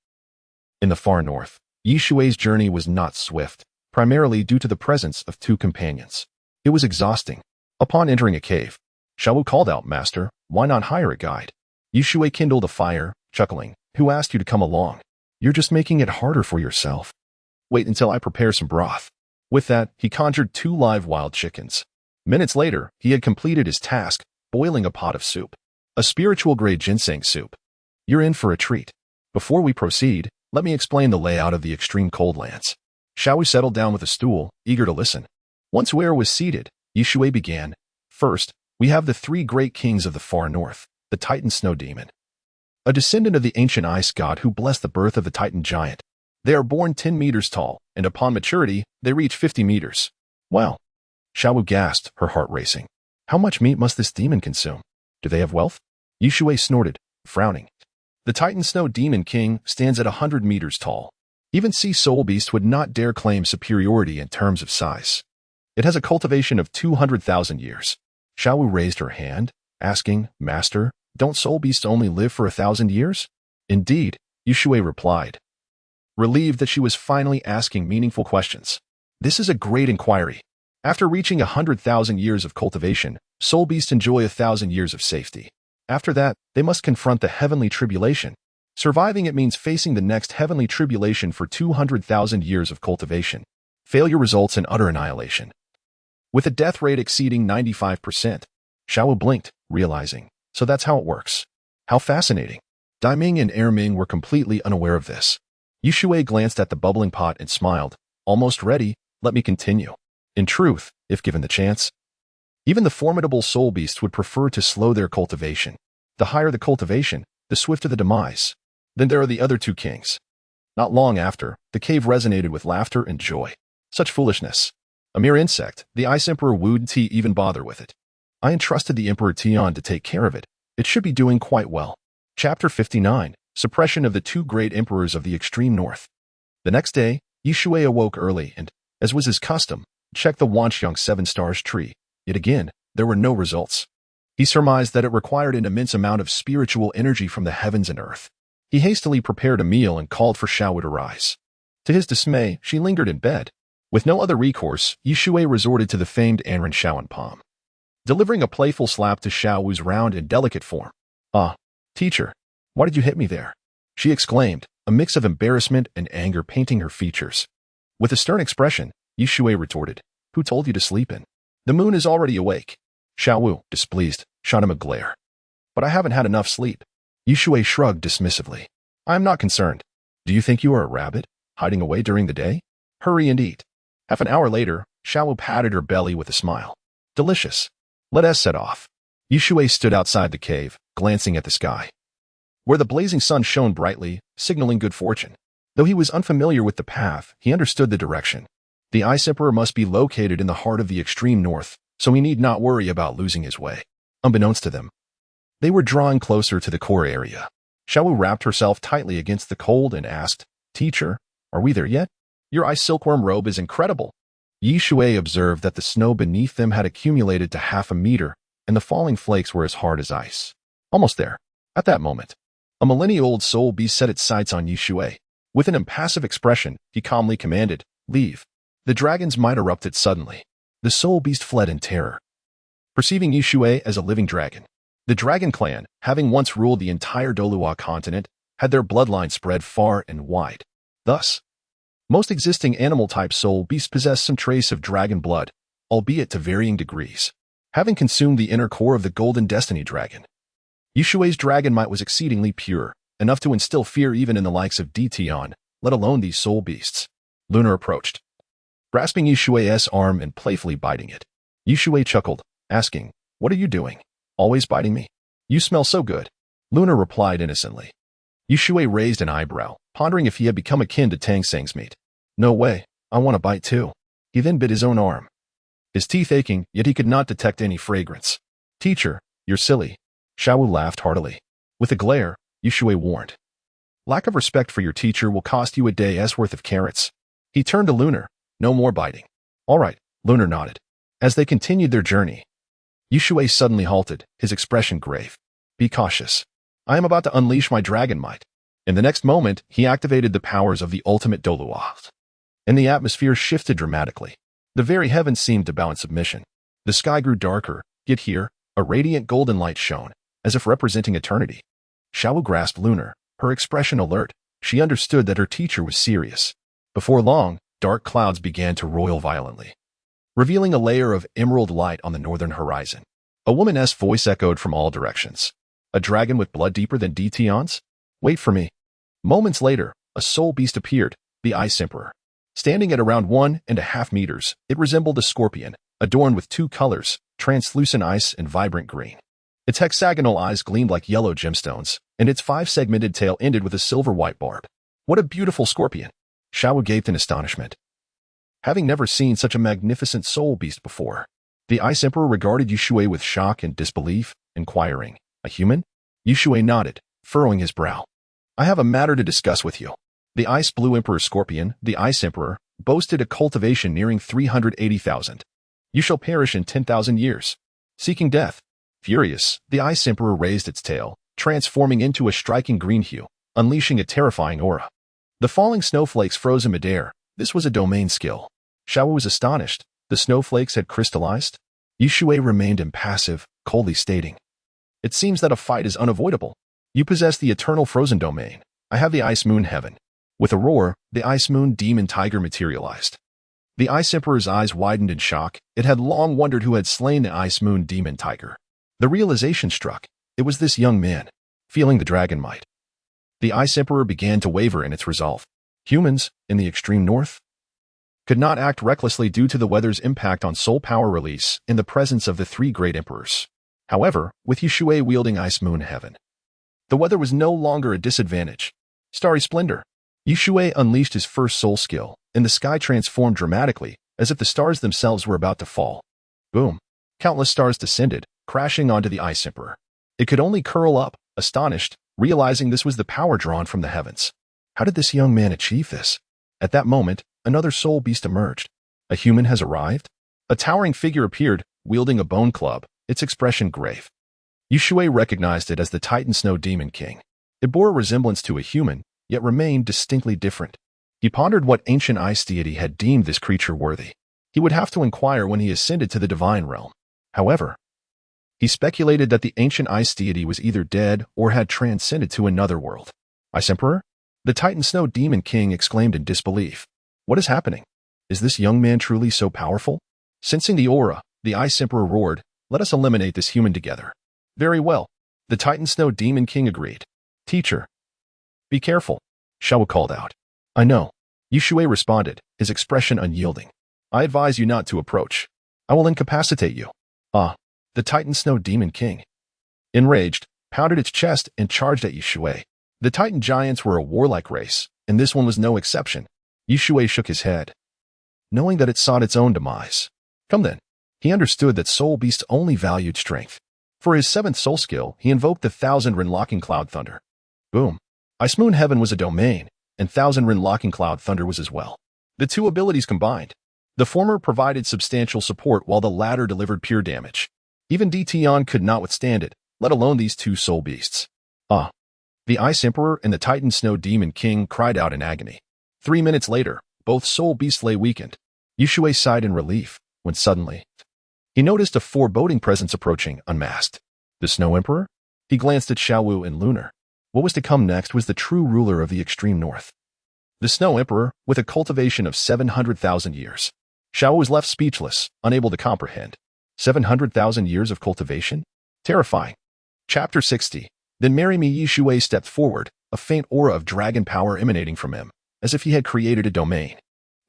In the far north, Shui's journey was not swift, primarily due to the presence of 2 companions. It was exhausting. Upon entering a cave, Xiaowu called out, "Master, why not hire a guide?" Shui kindled a fire, chuckling. "Who asked you to come along? You're just making it harder for yourself. Wait until I prepare some broth." With that, he conjured 2 live wild chickens. Minutes later, he had completed his task, boiling a pot of soup. A spiritual-grade ginseng soup. "You're in for a treat." Before we proceed, let me explain the layout of the extreme cold lands. Xiaowu settled down with a stool, eager to listen. Once Ware was seated, Shui began. "First, we have the 3 great kings of the far north, the Titan Snow Demon, a descendant of the ancient ice god who blessed the birth of the Titan giant. They are born 10 meters tall, and upon maturity, they reach 50 meters. Wow. Xiaowu gasped, her heart racing. How much meat must this demon consume? Do they have wealth? Shui snorted, frowning. The Titan Snow Demon King stands at 100 meters tall. Even sea soul beasts would not dare claim superiority in terms of size. It has a cultivation of 200,000 years. Xiaowu raised her hand, asking, "Master, don't soul beasts only live for 1,000 years?" "Indeed," Shui replied, relieved that she was finally asking meaningful questions. "This is a great inquiry. After reaching 100,000 years of cultivation, soul beasts enjoy 1,000 years of safety. After that, they must confront the heavenly tribulation. Surviving it means facing the next heavenly tribulation for 200,000 years of cultivation. Failure results in utter annihilation, with a death rate exceeding 95%. Xiaowu blinked, realizing, so that's how it works. How fascinating. Daiming and Erming were completely unaware of this. Shui glanced at the bubbling pot and smiled. Almost ready, let me continue. In truth, if given the chance, even the formidable soul beasts would prefer to slow their cultivation. The higher the cultivation, the swifter the demise. Then there are the other 2 kings. Not long after, the cave resonated with laughter and joy. Such foolishness. A mere insect, the Ice Emperor wouldn't even bother with it. I entrusted the Emperor Tian to take care of it. It should be doing quite well. Chapter 59. Suppression of the 2 great emperors of the extreme north. The next day, Shui awoke early and, as was his custom, checked the Wanxiang 7 stars tree. Yet again, there were no results. He surmised that it required an immense amount of spiritual energy from the heavens and earth. He hastily prepared a meal and called for Xiaowu to rise. To his dismay, she lingered in bed. With no other recourse, Shui resorted to the famed Anren Shaoan palm, delivering a playful slap to Xiaowu's round and delicate form. "Ah, teacher, why did you hit me there?" she exclaimed, a mix of embarrassment and anger painting her features. With a stern expression, Shui retorted, "Who told you to sleep in? The moon is already awake." Xiao Wu, displeased, shot him a glare. But I haven't had enough sleep. Shui shrugged dismissively. I am not concerned. Do you think you are a rabbit, hiding away during the day? Hurry and eat. Half an hour later, Xiao Wu patted her belly with a smile. Delicious. Let us set off. Shui stood outside the cave, glancing at the sky, where the blazing sun shone brightly, signaling good fortune. Though he was unfamiliar with the path, he understood the direction. The Ice Emperor must be located in the heart of the extreme north, so he need not worry about losing his way. Unbeknownst to them, they were drawing closer to the core area. Xiao Wu wrapped herself tightly against the cold and asked, Teacher, are we there yet? Your ice silkworm robe is incredible. Shui observed that the snow beneath them had accumulated to half a meter, and the falling flakes were as hard as ice. Almost there. At that moment, a millennia-old soul beast set its sights on Shui. With an impassive expression, he calmly commanded, Leave. The dragon's might erupted suddenly. The soul beast fled in terror. Perceiving Shui as a living dragon, the dragon clan, having once ruled the entire Douluo Continent, had their bloodline spread far and wide. Thus, most existing animal-type soul beasts possess some trace of dragon blood, albeit to varying degrees. Having consumed the inner core of the golden destiny dragon, Shui's dragon might was exceedingly pure, enough to instill fear even in the likes of Dtion, let alone these soul beasts. Lunar approached, grasping Shui's arm and playfully biting it. Shui chuckled, asking, What are you doing? Always biting me? You smell so good. Lunar replied innocently. Shui raised an eyebrow, pondering if he had become akin to Tang San's meat. No way, I want a bite too. He then bit his own arm, his teeth aching, yet he could not detect any fragrance. Teacher, you're silly. Xiao Wu laughed heartily. With a glare, Shui warned. Lack of respect for your teacher will cost you a day's worth of carrots. He turned to Lunar. No more biting. All right, Lunar nodded. As they continued their journey, Shui suddenly halted, his expression grave. Be cautious. I am about to unleash my dragon might. In the next moment, he activated the powers of the ultimate Douluo, and the atmosphere shifted dramatically. The very heavens seemed to bow in submission. The sky grew darker, yet here, a radiant golden light shone, as if representing eternity. Xiao Wu grasped Lunar, her expression alert. She understood that her teacher was serious. Before long, dark clouds began to roil violently, revealing a layer of emerald light on the northern horizon. A woman's voice echoed from all directions. A dragon with blood deeper than Dtion's? Wait for me. Moments later, a soul beast appeared, the Ice Emperor. Standing at around 1.5 meters, it resembled a scorpion, adorned with two colors, translucent ice and vibrant green. Its hexagonal eyes gleamed like yellow gemstones, and its 5-segmented tail ended with a silver-white barb. What a beautiful scorpion! Xiao Wu gaped in astonishment, having never seen such a magnificent soul beast before. The Ice Emperor regarded Shui with shock and disbelief, inquiring, A human? Shui nodded, furrowing his brow. I have a matter to discuss with you. The Ice Blue Emperor Scorpion, the Ice Emperor, boasted a cultivation nearing 380,000. You shall perish in 10,000 years. Seeking death. Furious, the Ice Emperor raised its tail, transforming into a striking green hue, unleashing a terrifying aura. The falling snowflakes froze in midair. This was a domain skill. Xiao Wu was astonished. The snowflakes had crystallized. Shui remained impassive, coldly stating, It seems that a fight is unavoidable. You possess the eternal frozen domain. I have the Ice Moon Heaven. With a roar, the Ice Moon Demon Tiger materialized. The Ice Emperor's eyes widened in shock. It had long wondered who had slain the Ice Moon Demon Tiger. The realization struck. It was this young man, feeling the dragon might. The Ice Emperor began to waver in its resolve. Humans, in the extreme north, could not act recklessly due to the weather's impact on soul power release in the presence of the three great emperors. However, with Shui wielding Ice Moon Heaven, the weather was no longer a disadvantage. Starry Splendor. Shui unleashed his first soul skill, and the sky transformed dramatically, as if the stars themselves were about to fall. Boom. Countless stars descended, crashing onto the Ice Emperor. It could only curl up, astonished, realizing this was the power drawn from the heavens. How did this young man achieve this? At that moment, another soul beast emerged. A human has arrived? A towering figure appeared, wielding a bone club, its expression grave. Shui recognized it as the Titan Snow Demon King. It bore a resemblance to a human, yet remained distinctly different. He pondered what ancient ice deity had deemed this creature worthy. He would have to inquire when he ascended to the divine realm. However, he speculated that the ancient ice deity was either dead or had transcended to another world. Ice Emperor? The Titan Snow Demon King exclaimed in disbelief. What is happening? Is this young man truly so powerful? Sensing the aura, the Ice Emperor roared, Let us eliminate this human together. Very well. The Titan Snow Demon King agreed. Teacher. Be careful, Xiaowu called out. I know. Shui responded, his expression unyielding. I advise you not to approach. I will incapacitate you. Ah, the Titan Snow Demon King. Enraged, pounded its chest and charged at Shui. The Titan giants were a warlike race, and this one was no exception. Shui shook his head, knowing that it sought its own demise. Come then. He understood that soul beasts only valued strength. For his 7th soul skill, he invoked the 1,000 Rin Locking Cloud Thunder. Boom. Ice Moon Heaven was a domain, and 1,000 Rin Locking Cloud Thunder was as well. The two abilities combined. The former provided substantial support while the latter delivered pure damage. Even Dtion could not withstand it, let alone these two soul beasts. Ah. The Ice Emperor and the Titan Snow Demon King cried out in agony. 3 minutes later, both soul beasts lay weakened. Shui sighed in relief, when suddenly, he noticed a foreboding presence approaching, unmasked. The Snow Emperor? He glanced at Xiao Wu and Lunar. What was to come next was the true ruler of the extreme north. The Snow Emperor, with a cultivation of 700,000 years. Xiao Wu was left speechless, unable to comprehend. 700,000 years of cultivation? Terrifying. Chapter 60. Then marry me. Shui stepped forward, a faint aura of dragon power emanating from him, as if he had created a domain.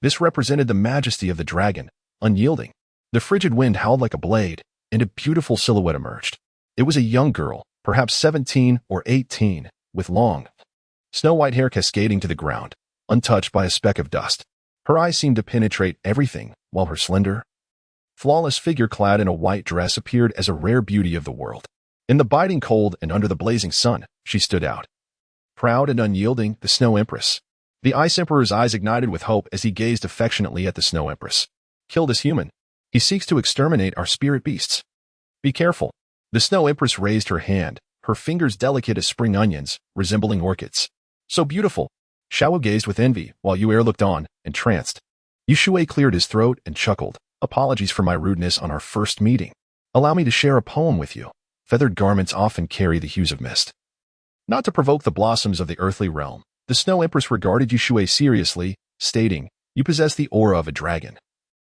This represented the majesty of the dragon, unyielding. The frigid wind howled like a blade, and a beautiful silhouette emerged. It was a young girl, perhaps 17 or 18, with long, snow-white hair cascading to the ground, untouched by a speck of dust. Her eyes seemed to penetrate everything, while her slender, flawless figure clad in a white dress appeared as a rare beauty of the world. In the biting cold and under the blazing sun, she stood out. Proud and unyielding, the Snow Empress. The Ice Emperor's eyes ignited with hope as he gazed affectionately at the Snow Empress. Kill this human. He seeks to exterminate our spirit beasts. Be careful. The Snow Empress raised her hand, her fingers delicate as spring onions, resembling orchids. So beautiful. Xiaowu gazed with envy, while Yu'er looked on, entranced. Shui cleared his throat and chuckled. Apologies for my rudeness on our first meeting. Allow me to share a poem with you. Feathered garments often carry the hues of mist. Not to provoke the blossoms of the earthly realm, the Snow Empress regarded Shui seriously, stating, You possess the aura of a dragon.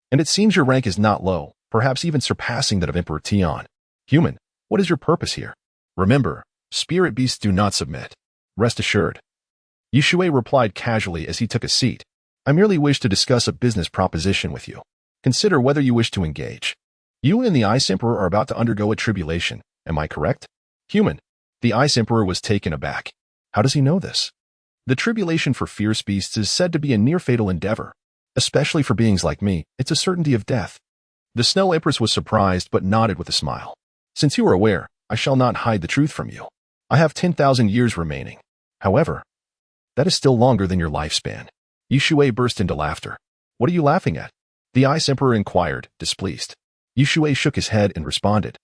And it seems your rank is not low, perhaps even surpassing that of Emperor Tian. Human, what is your purpose here? Remember, spirit beasts do not submit. Rest assured. Shui replied casually as he took a seat. I merely wish to discuss a business proposition with you. Consider whether you wish to engage. You and the Ice Emperor are about to undergo a tribulation, am I correct? Human. The Ice Emperor was taken aback. How does he know this? The tribulation for fierce beasts is said to be a near-fatal endeavor. Especially for beings like me, it's a certainty of death. The Snow Empress was surprised but nodded with a smile. Since you are aware, I shall not hide the truth from you. I have 10,000 years remaining. However, that is still longer than your lifespan. Shui burst into laughter. What are you laughing at? The Ice Emperor inquired, displeased. Shui shook his head and responded.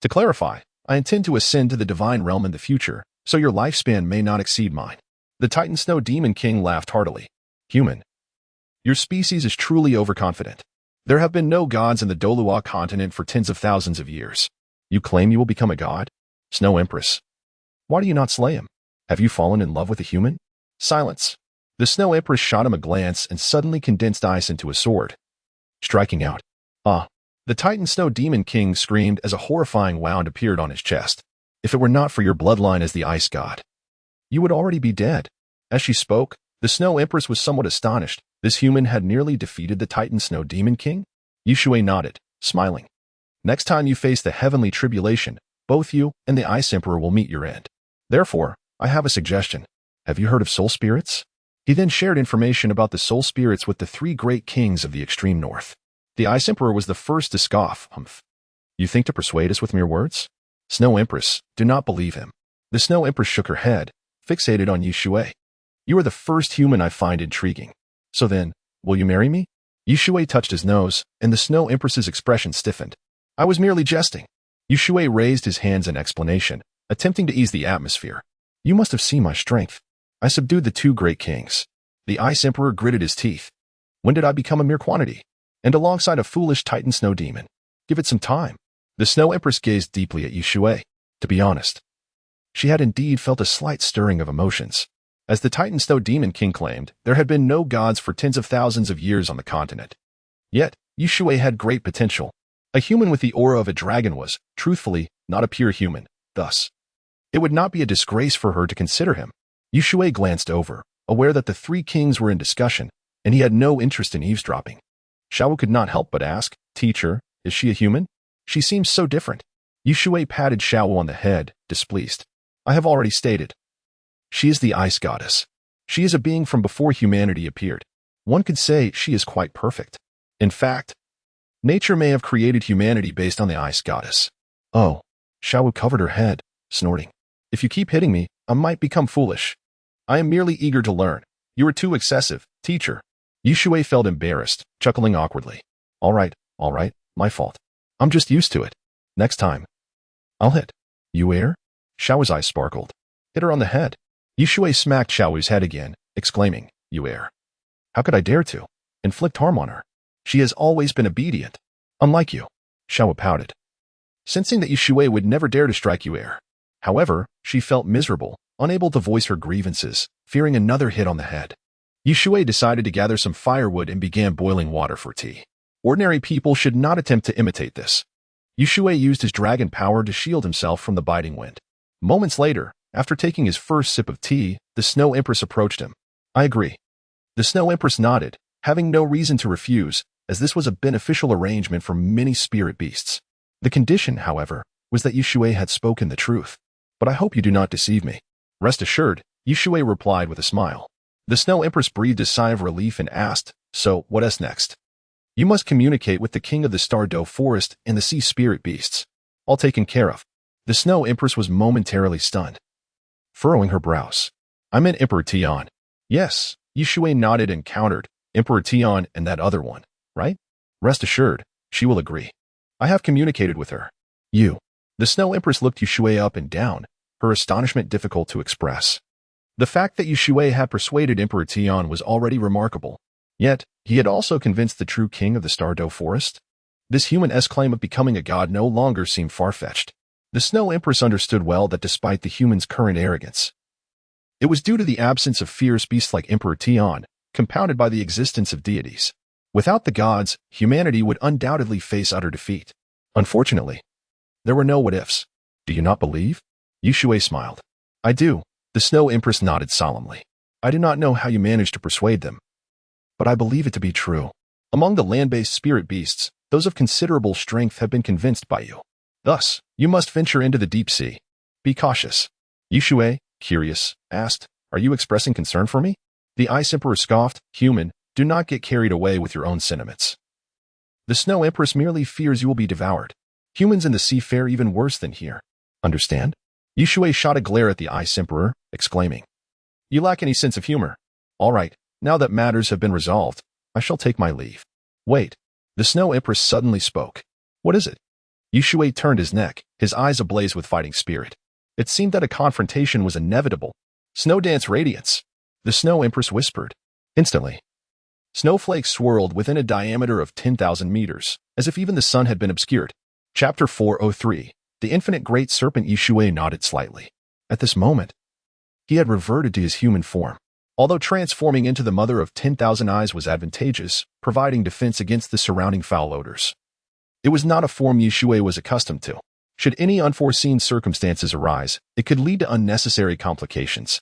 To clarify, I intend to ascend to the divine realm in the future, so your lifespan may not exceed mine. The Titan Snow Demon King laughed heartily. Human. Your species is truly overconfident. There have been no gods in the Douluo Continent for tens of thousands of years. You claim you will become a god? Snow Empress. Why do you not slay him? Have you fallen in love with a human? Silence. The Snow Empress shot him a glance and suddenly condensed ice into a sword, striking out. Ah. The Titan Snow Demon King screamed as a horrifying wound appeared on his chest. If it were not for your bloodline as the Ice God, you would already be dead. As she spoke, the Snow Empress was somewhat astonished. This human had nearly defeated the Titan Snow Demon King? Shui nodded, smiling. Next time you face the heavenly tribulation, both you and the Ice Emperor will meet your end. Therefore, I have a suggestion. Have you heard of soul spirits? He then shared information about the soul spirits with the 3 great kings of the extreme north. The Ice Emperor was the first to scoff. Humph. You think to persuade us with mere words? Snow Empress, do not believe him. The Snow Empress shook her head, fixated on Shui. You are the first human I find intriguing. So then, will you marry me? Shui touched his nose, and the Snow Empress's expression stiffened. I was merely jesting. Shui raised his hands in explanation, attempting to ease the atmosphere. You must have seen my strength. I subdued the 2 great kings. The Ice Emperor gritted his teeth. When did I become a mere quantity? And alongside a foolish Titan Snow Demon. Give it some time. The Snow Empress gazed deeply at Shui. To be honest, she had indeed felt a slight stirring of emotions. As the Titan Snow Demon King claimed, there had been no gods for tens of thousands of years on the continent. Yet, Shui had great potential. A human with the aura of a dragon was, truthfully, not a pure human. Thus, it would not be a disgrace for her to consider him. Shui glanced over, aware that the three kings were in discussion, and he had no interest in eavesdropping. Xiaowu could not help but ask, "Teacher, is she a human? She seems so different." Shui patted Xiaowu on the head, displeased. "I have already stated. She is the ice goddess. She is a being from before humanity appeared. One could say she is quite perfect. In fact, nature may have created humanity based on the ice goddess." "Oh." Xiaowu covered her head, snorting. "If you keep hitting me, I might become foolish. I am merely eager to learn. You are too excessive, teacher." Shui felt embarrassed, chuckling awkwardly. All right, my fault. I'm just used to it. Next time, I'll hit. You air?" Xiao's eyes sparkled. "Hit her on the head." Shui smacked Xiao's head again, exclaiming, "You air? How could I dare to inflict harm on her? She has always been obedient. Unlike you." Xiao pouted, sensing that Shui would never dare to strike Yuer. However, she felt miserable, unable to voice her grievances, fearing another hit on the head. Shui decided to gather some firewood and began boiling water for tea. Ordinary people should not attempt to imitate this. Shui used his dragon power to shield himself from the biting wind. Moments later, after taking his first sip of tea, the Snow Empress approached him. "I agree." The Snow Empress nodded, having no reason to refuse, as this was a beneficial arrangement for many spirit beasts. The condition, however, was that Shui had spoken the truth. "But I hope you do not deceive me." "Rest assured," Shui replied with a smile. The Snow Empress breathed a sigh of relief and asked, "So, what is next?" "You must communicate with the king of the Stardow Forest and the sea spirit beasts. All taken care of." The Snow Empress was momentarily stunned, furrowing her brows. "I meant Emperor Tian." "Yes," Shui nodded and countered, "Emperor Tian and that other one, right?" "Rest assured, she will agree. I have communicated with her." "You." The Snow Empress looked Shui up and down, her astonishment difficult to express. The fact that Shui had persuaded Emperor Tian was already remarkable. Yet, he had also convinced the true king of the Stardow Forest. This human-esque claim of becoming a god no longer seemed far-fetched. The Snow Empress understood well that despite the human's current arrogance, it was due to the absence of fierce beasts like Emperor Tian, compounded by the existence of deities. Without the gods, humanity would undoubtedly face utter defeat. Unfortunately, there were no what-ifs. "Do you not believe?" Shui smiled. "I do." The Snow Empress nodded solemnly. "I do not know how you managed to persuade them, but I believe it to be true. Among the land-based spirit beasts, those of considerable strength have been convinced by you. Thus, you must venture into the deep sea. Be cautious." Shui, curious, asked, "Are you expressing concern for me?" The Ice Emperor scoffed, "Human, do not get carried away with your own sentiments. The Snow Empress merely fears you will be devoured. Humans in the sea fare even worse than here. Understand?" Shui shot a glare at the Ice Emperor, exclaiming, "You lack any sense of humor. All right, now that matters have been resolved, I shall take my leave." "Wait." The Snow Empress suddenly spoke. "What is it?" Shui turned his neck, his eyes ablaze with fighting spirit. It seemed that a confrontation was inevitable. "Snow Dance Radiance," the Snow Empress whispered. Instantly, snowflakes swirled within a diameter of 10,000 meters, as if even the sun had been obscured. Chapter 403. The Infinite Great Serpent. Shui nodded slightly. At this moment, he had reverted to his human form. Although transforming into the Mother of 10,000 Eyes was advantageous, providing defense against the surrounding foul odors, it was not a form Shui was accustomed to. Should any unforeseen circumstances arise, it could lead to unnecessary complications.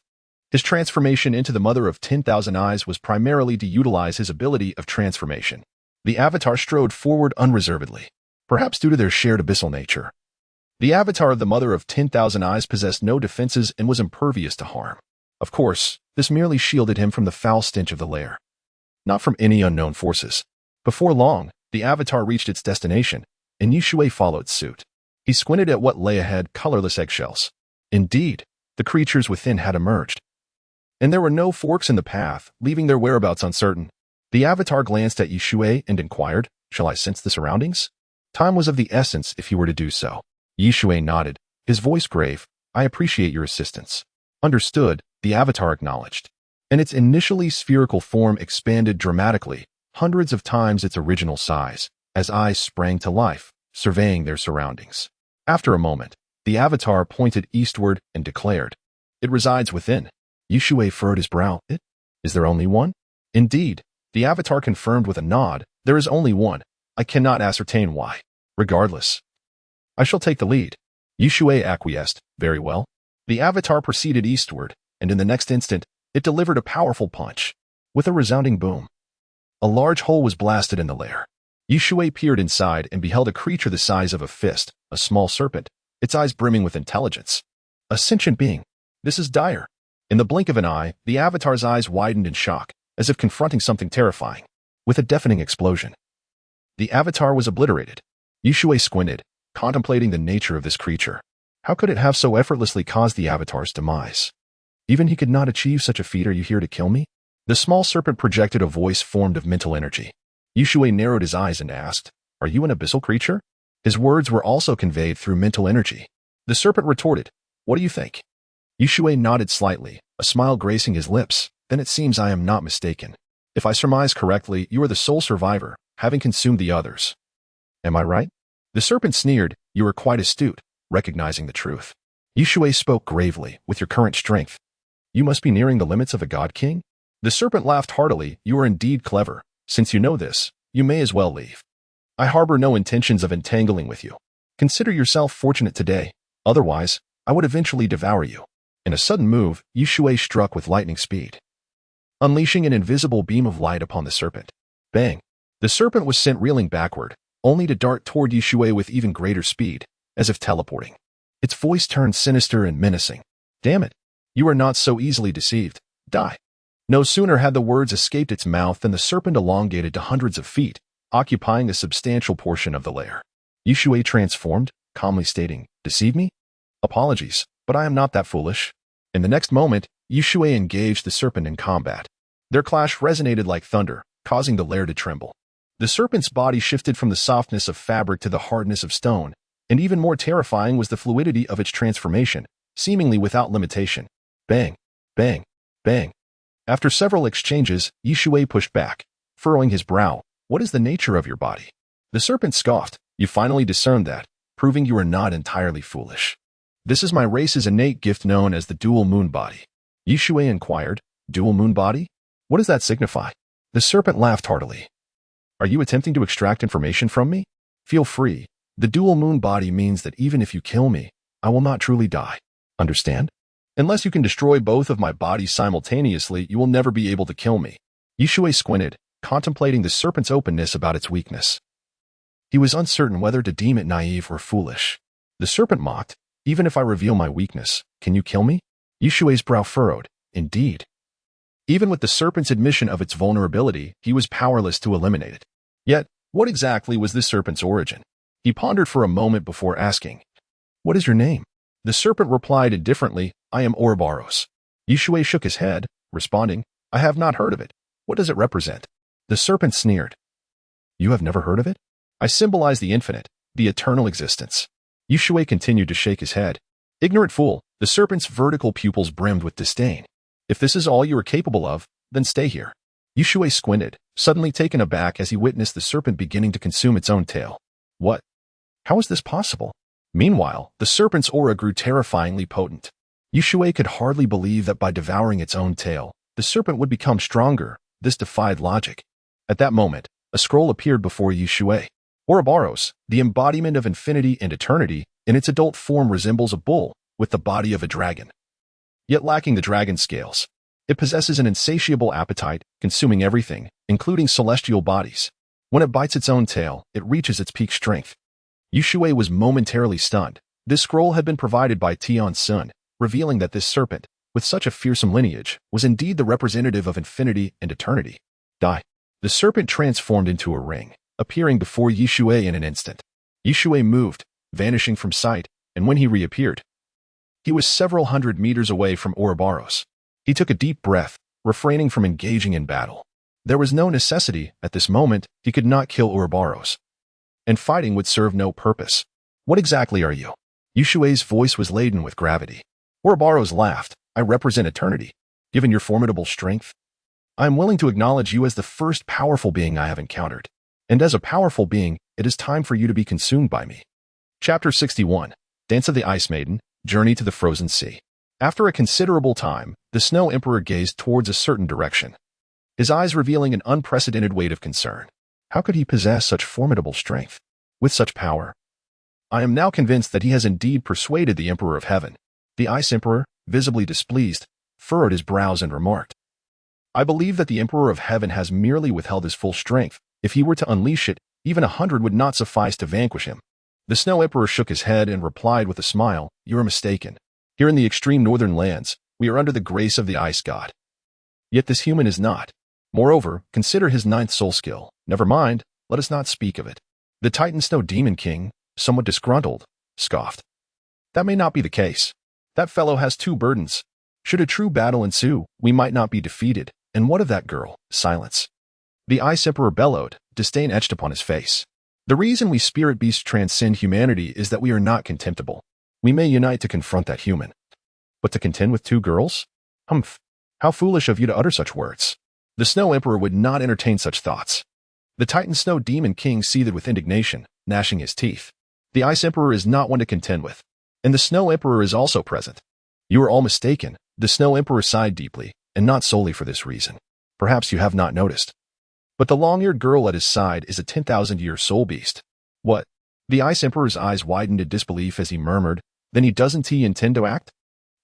His transformation into the Mother of 10,000 Eyes was primarily to utilize his ability of transformation. The avatar strode forward unreservedly, perhaps due to their shared abyssal nature. The avatar of the Mother of 10,000 Eyes possessed no defenses and was impervious to harm. Of course, this merely shielded him from the foul stench of the lair, not from any unknown forces. Before long, the avatar reached its destination, and Shui followed suit. He squinted at what lay ahead, colorless eggshells. Indeed, the creatures within had emerged, and there were no forks in the path, leaving their whereabouts uncertain. The avatar glanced at Shui and inquired, "Shall I sense the surroundings?" Time was of the essence if he were to do so. Shui nodded, his voice grave. "I appreciate your assistance." "Understood," the avatar acknowledged, and its initially spherical form expanded dramatically, hundreds of times its original size, as eyes sprang to life, surveying their surroundings. After a moment, the avatar pointed eastward and declared, "It resides within." Shui furrowed his brow. Is there only one?" "Indeed," the avatar confirmed with a nod, "there is only one. I cannot ascertain why." Regardless, I shall take the lead. Shui acquiesced. Very well. The avatar proceeded eastward, and in the next instant, it delivered a powerful punch. With a resounding boom, a large hole was blasted in the lair. Shui peered inside and beheld a creature the size of a fist, a small serpent, its eyes brimming with intelligence. A sentient being. This is dire. In the blink of an eye, the avatar's eyes widened in shock, as if confronting something terrifying. With a deafening explosion, the avatar was obliterated. Shui squinted, contemplating the nature of this creature. How could it have so effortlessly caused the avatar's demise? Even he could not achieve such a feat. Are you here to kill me? The small serpent projected a voice formed of mental energy. Shui narrowed his eyes and asked, Are you an abyssal creature? His words were also conveyed through mental energy. The serpent retorted, What do you think? Shui nodded slightly, a smile gracing his lips. Then it seems I am not mistaken. If I surmise correctly, you are the sole survivor, having consumed the others. Am I right? The serpent sneered, You are quite astute, recognizing the truth. Shui spoke gravely, With your current strength, you must be nearing the limits of a god king? The serpent laughed heartily, You are indeed clever. Since you know this, you may as well leave. I harbor no intentions of entangling with you. Consider yourself fortunate today. Otherwise, I would eventually devour you. In a sudden move, Shui struck with lightning speed, unleashing an invisible beam of light upon the serpent. Bang! The serpent was sent reeling backward, only to dart toward Shui with even greater speed, as if teleporting. Its voice turned sinister and menacing. Damn it! You are not so easily deceived. Die! No sooner had the words escaped its mouth than the serpent elongated to hundreds of feet, occupying a substantial portion of the lair. Shui transformed, calmly stating, Deceive me? Apologies, but I am not that foolish. In the next moment, Shui engaged the serpent in combat. Their clash resonated like thunder, causing the lair to tremble. The serpent's body shifted from the softness of fabric to the hardness of stone, and even more terrifying was the fluidity of its transformation, seemingly without limitation. Bang! Bang! Bang! After several exchanges, Shui pushed back, furrowing his brow. What is the nature of your body? The serpent scoffed. You finally discerned that, proving you are not entirely foolish. This is my race's innate gift known as the dual moon body. Shui inquired, Dual moon body? What does that signify? The serpent laughed heartily. Are you attempting to extract information from me? Feel free. The dual moon body means that even if you kill me, I will not truly die. Understand? Unless you can destroy both of my bodies simultaneously, you will never be able to kill me. Shui squinted, contemplating the serpent's openness about its weakness. He was uncertain whether to deem it naive or foolish. The serpent mocked, Even if I reveal my weakness, can you kill me? Shui's brow furrowed. Indeed. Even with the serpent's admission of its vulnerability, he was powerless to eliminate it. Yet, what exactly was this serpent's origin? He pondered for a moment before asking, What is your name? The serpent replied indifferently, I am Ouroboros. Shui shook his head, responding, I have not heard of it. What does it represent? The serpent sneered. You have never heard of it? I symbolize the infinite, the eternal existence. Shui continued to shake his head. Ignorant fool, the serpent's vertical pupils brimmed with disdain. If this is all you are capable of, then stay here. Shui squinted, suddenly taken aback as he witnessed the serpent beginning to consume its own tail. What? How is this possible? Meanwhile, the serpent's aura grew terrifyingly potent. Shui could hardly believe that by devouring its own tail, the serpent would become stronger. This defied logic. At that moment, a scroll appeared before Shui. Ouroboros, the embodiment of infinity and eternity, in its adult form resembles a bull, with the body of a dragon, yet lacking the dragon scales. It possesses an insatiable appetite, consuming everything, including celestial bodies. When it bites its own tail, it reaches its peak strength. Shui was momentarily stunned. This scroll had been provided by Tang San, revealing that this serpent, with such a fearsome lineage, was indeed the representative of infinity and eternity. Die. The serpent transformed into a ring, appearing before Shui in an instant. Shui moved, vanishing from sight, and when he reappeared, he was several hundred meters away from Ouroboros. He took a deep breath, refraining from engaging in battle. There was no necessity. At this moment, he could not kill Ouroboros, and fighting would serve no purpose. What exactly are you? Shui's voice was laden with gravity. Ouroboros laughed. I represent eternity. Given your formidable strength, I am willing to acknowledge you as the first powerful being I have encountered. And as a powerful being, it is time for you to be consumed by me. Chapter 61. Dance of the Ice Maiden, Journey to the Frozen Sea. After a considerable time, the Snow Emperor gazed towards a certain direction, his eyes revealing an unprecedented weight of concern. How could he possess such formidable strength? With such power, I am now convinced that he has indeed persuaded the Emperor of Heaven. The Ice Emperor, visibly displeased, furrowed his brows and remarked, I believe that the Emperor of Heaven has merely withheld his full strength. If he were to unleash it, even 100 would not suffice to vanquish him. The Snow Emperor shook his head and replied with a smile, You are mistaken. Here in the extreme northern lands, we are under the grace of the Ice God. Yet this human is not. Moreover, consider his 9th soul skill. Never mind, let us not speak of it. The Titan Snow Demon King, somewhat disgruntled, scoffed. That may not be the case. That fellow has 2 burdens. Should a true battle ensue, we might not be defeated. And what of that girl? Silence. The Ice Emperor bellowed, disdain etched upon his face. The reason we spirit beasts transcend humanity is that we are not contemptible. We may unite to confront that human. But to contend with 2 girls? Humph. How foolish of you to utter such words. The Snow Emperor would not entertain such thoughts. The Titan Snow Demon King seethed with indignation, gnashing his teeth. The Ice Emperor is not one to contend with. And the Snow Emperor is also present. You are all mistaken. The Snow Emperor sighed deeply, and not solely for this reason. Perhaps you have not noticed. But the long-eared girl at his side is a 10,000-year soul beast. What? The Ice Emperor's eyes widened in disbelief as he murmured, Then doesn't he intend to act?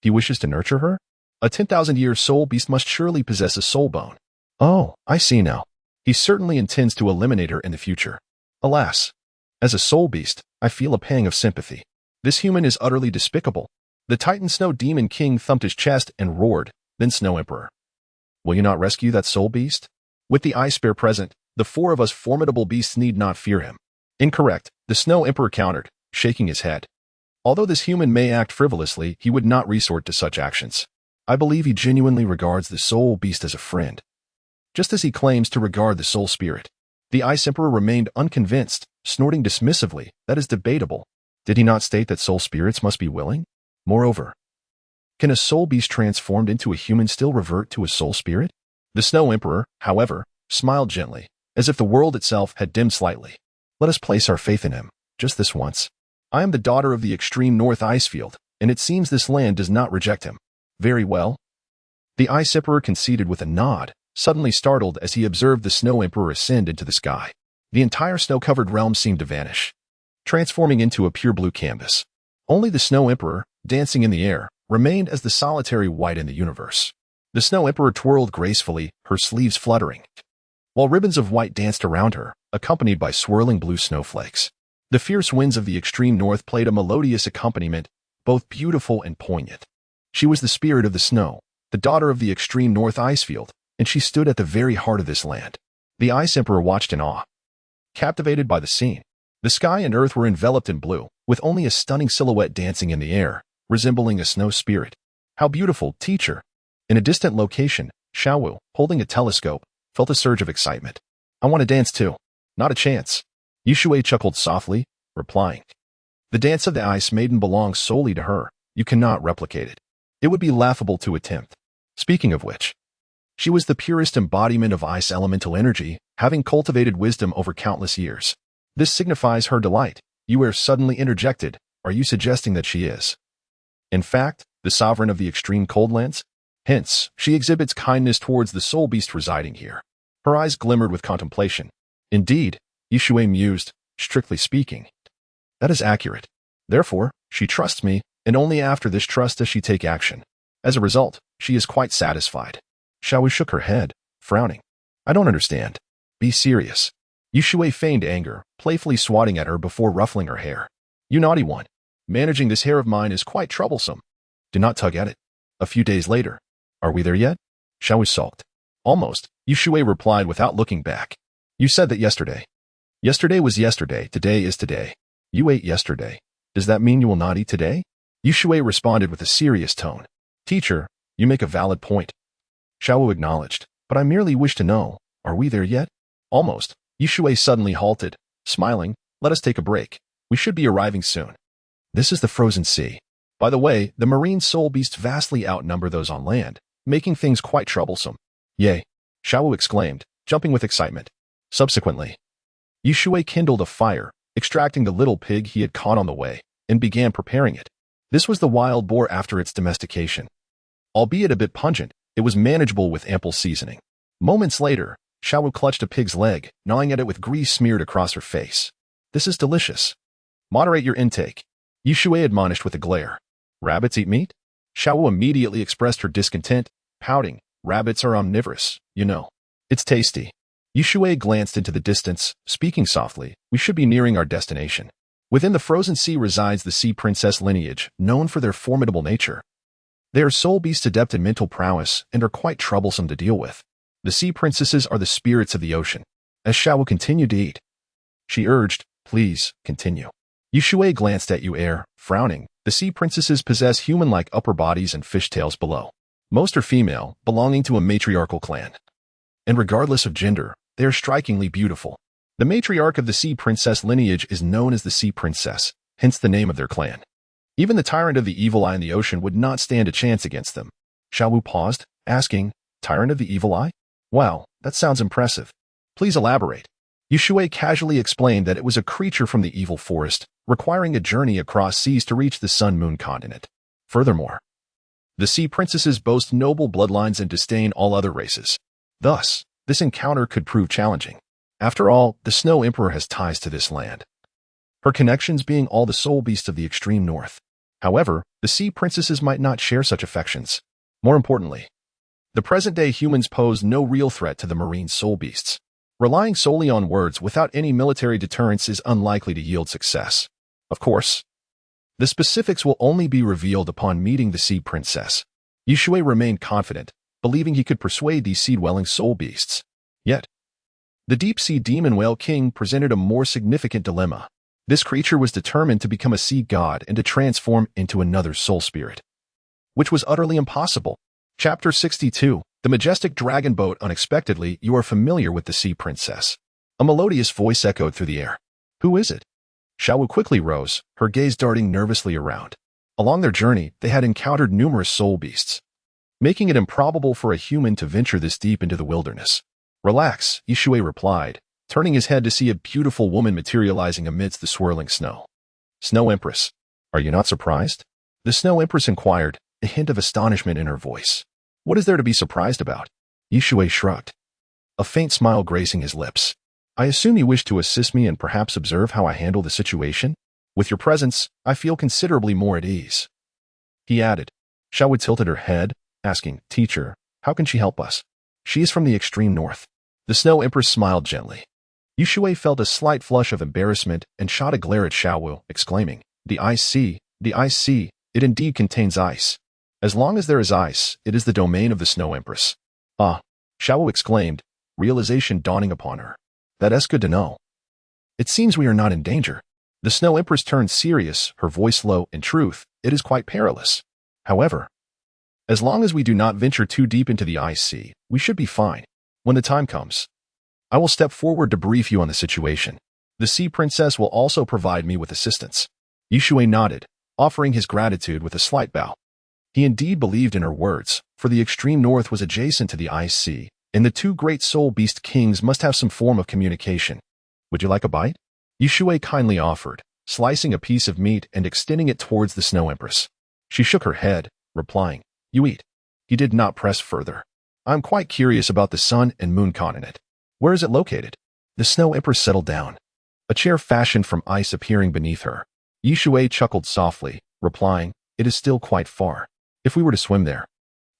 He wishes to nurture her? A 10,000-year soul beast must surely possess a soul bone. Oh, I see now. He certainly intends to eliminate her in the future. Alas. As a soul beast, I feel a pang of sympathy. This human is utterly despicable. The Titan Snow Demon King thumped his chest and roared, Then Snow Emperor. Will you not rescue that soul beast? With the Ice Bear present, the 4 of us formidable beasts need not fear him. Incorrect, the Snow Emperor countered, shaking his head. Although this human may act frivolously, he would not resort to such actions. I believe he genuinely regards the soul beast as a friend, just as he claims to regard the soul spirit. The Ice Emperor remained unconvinced, snorting dismissively, That is debatable. Did he not state that soul spirits must be willing? Moreover, can a soul beast transformed into a human still revert to a soul spirit? The Snow Emperor, however, smiled gently, as if the world itself had dimmed slightly. Let us place our faith in him, just this once. I am the daughter of the extreme north ice field, and it seems this land does not reject him. Very well. The Ice Emperor conceded with a nod, suddenly startled as he observed the Snow Emperor ascend into the sky. The entire snow-covered realm seemed to vanish, transforming into a pure blue canvas. Only the Snow Emperor, dancing in the air, remained as the solitary white in the universe. The Snow Emperor twirled gracefully, her sleeves fluttering, while ribbons of white danced around her, accompanied by swirling blue snowflakes. The fierce winds of the extreme north played a melodious accompaniment, both beautiful and poignant. She was the spirit of the snow, the daughter of the extreme north ice field, and she stood at the very heart of this land. The Ice Emperor watched in awe, captivated by the scene. The sky and earth were enveloped in blue, with only a stunning silhouette dancing in the air, resembling a snow spirit. How beautiful, teacher! In a distant location, Xiao Wu, holding a telescope, felt a surge of excitement. I want to dance too. Not a chance. Shui chuckled softly, replying, The dance of the Ice Maiden belongs solely to her. You cannot replicate it. It would be laughable to attempt. Speaking of which, she was the purest embodiment of ice elemental energy, having cultivated wisdom over countless years. This signifies her delight. You are suddenly interjected. Are you suggesting that she is, in fact, the sovereign of the extreme coldlands? Hence, she exhibits kindness towards the soul beast residing here. Her eyes glimmered with contemplation. Indeed, Shui mused, strictly speaking, that is accurate. Therefore, she trusts me, and only after this trust does she take action. As a result, she is quite satisfied. Xiaowu shook her head, frowning. I don't understand. Be serious. Shui feigned anger, playfully swatting at her before ruffling her hair. You naughty one. Managing this hair of mine is quite troublesome. Do not tug at it. A few days later. Are we there yet? Xiaowu sulked. Almost, Shui replied without looking back. You said that yesterday. Yesterday was yesterday, today is today. You ate yesterday. Does that mean you will not eat today? Shui responded with a serious tone. Teacher, you make a valid point. Xiaowu acknowledged, but I merely wish to know, are we there yet? Almost. Shui suddenly halted, smiling, let us take a break. We should be arriving soon. This is the frozen sea. By the way, the marine soul beasts vastly outnumber those on land, making things quite troublesome. Yay! Xiaowu exclaimed, jumping with excitement. Subsequently, Shui kindled a fire, extracting the little pig he had caught on the way, and began preparing it. This was the wild boar after its domestication. Albeit a bit pungent, it was manageable with ample seasoning. Moments later, Xiaowu clutched a pig's leg, gnawing at it with grease smeared across her face. This is delicious. Moderate your intake, Shui admonished with a glare. Rabbits eat meat? Xiaowu immediately expressed her discontent, pouting. Rabbits are omnivorous, you know. It's tasty. Shui glanced into the distance, speaking softly. We should be nearing our destination. Within the frozen sea resides the sea princess lineage, known for their formidable nature. They are soul beasts adept in mental prowess and are quite troublesome to deal with. The sea princesses are the spirits of the ocean. As Xiaowu continued to eat, she urged, please, continue. Shui glanced at Yu, frowning. The sea princesses possess human-like upper bodies and fishtails below. Most are female, belonging to a matriarchal clan. And regardless of gender, they are strikingly beautiful. The matriarch of the sea princess lineage is known as the sea princess, hence the name of their clan. Even the tyrant of the evil eye in the ocean would not stand a chance against them. Xiaowu paused, asking, Tyrant of the evil eye? Wow, that sounds impressive. Please elaborate. Shui casually explained that it was a creature from the evil forest, requiring a journey across seas to reach the Sun-Moon continent. Furthermore, the sea princesses boast noble bloodlines and disdain all other races. Thus, this encounter could prove challenging. After all, the Snow Emperor has ties to this land, her connections being all the soul beasts of the extreme north. However, the sea princesses might not share such affections. More importantly, the present-day humans pose no real threat to the marine soul beasts. Relying solely on words without any military deterrence is unlikely to yield success. Of course, the specifics will only be revealed upon meeting the sea princess. Shui remained confident, believing he could persuade these sea-dwelling soul beasts. Yet, the deep-sea demon whale king presented a more significant dilemma. This creature was determined to become a sea god and to transform into another soul spirit, which was utterly impossible. Chapter 62, The Majestic Dragon Boat. Unexpectedly, you are familiar with the sea princess. A melodious voice echoed through the air. Who is it? Xiaowu quickly rose, her gaze darting nervously around. Along their journey, they had encountered numerous soul beasts, making it improbable for a human to venture this deep into the wilderness. Relax, Shui replied, turning his head to see a beautiful woman materializing amidst the swirling snow. Snow Empress, are you not surprised? The Snow Empress inquired, a hint of astonishment in her voice. What is there to be surprised about? Shui shrugged, a faint smile gracing his lips. I assume you wish to assist me and perhaps observe how I handle the situation? With your presence, I feel considerably more at ease. He added. Xiaowu tilted her head, asking, Teacher, how can she help us? She is from the extreme north. The Snow Empress smiled gently. Shui felt a slight flush of embarrassment and shot a glare at Xiaowu, exclaiming, the ice sea, it indeed contains ice. As long as there is ice, it is the domain of the Snow Empress. Ah, Xiaowu exclaimed, realization dawning upon her. That's good to know. It seems we are not in danger. The Snow Empress turned serious, her voice low. In truth, it is quite perilous. However, as long as we do not venture too deep into the ice sea, we should be fine. When the time comes, I will step forward to brief you on the situation. The sea princess will also provide me with assistance. Shui nodded, offering his gratitude with a slight bow. He indeed believed in her words, for the extreme north was adjacent to the ice sea, and the two great soul beast kings must have some form of communication. Would you like a bite? Shui kindly offered, slicing a piece of meat and extending it towards the Snow Empress. She shook her head, replying, You eat. He did not press further. I'm quite curious about the Sun and Moon continent. Where is it located? The Snow Empress settled down, a chair fashioned from ice appearing beneath her. Shui chuckled softly, replying, It is still quite far. If we were to swim there,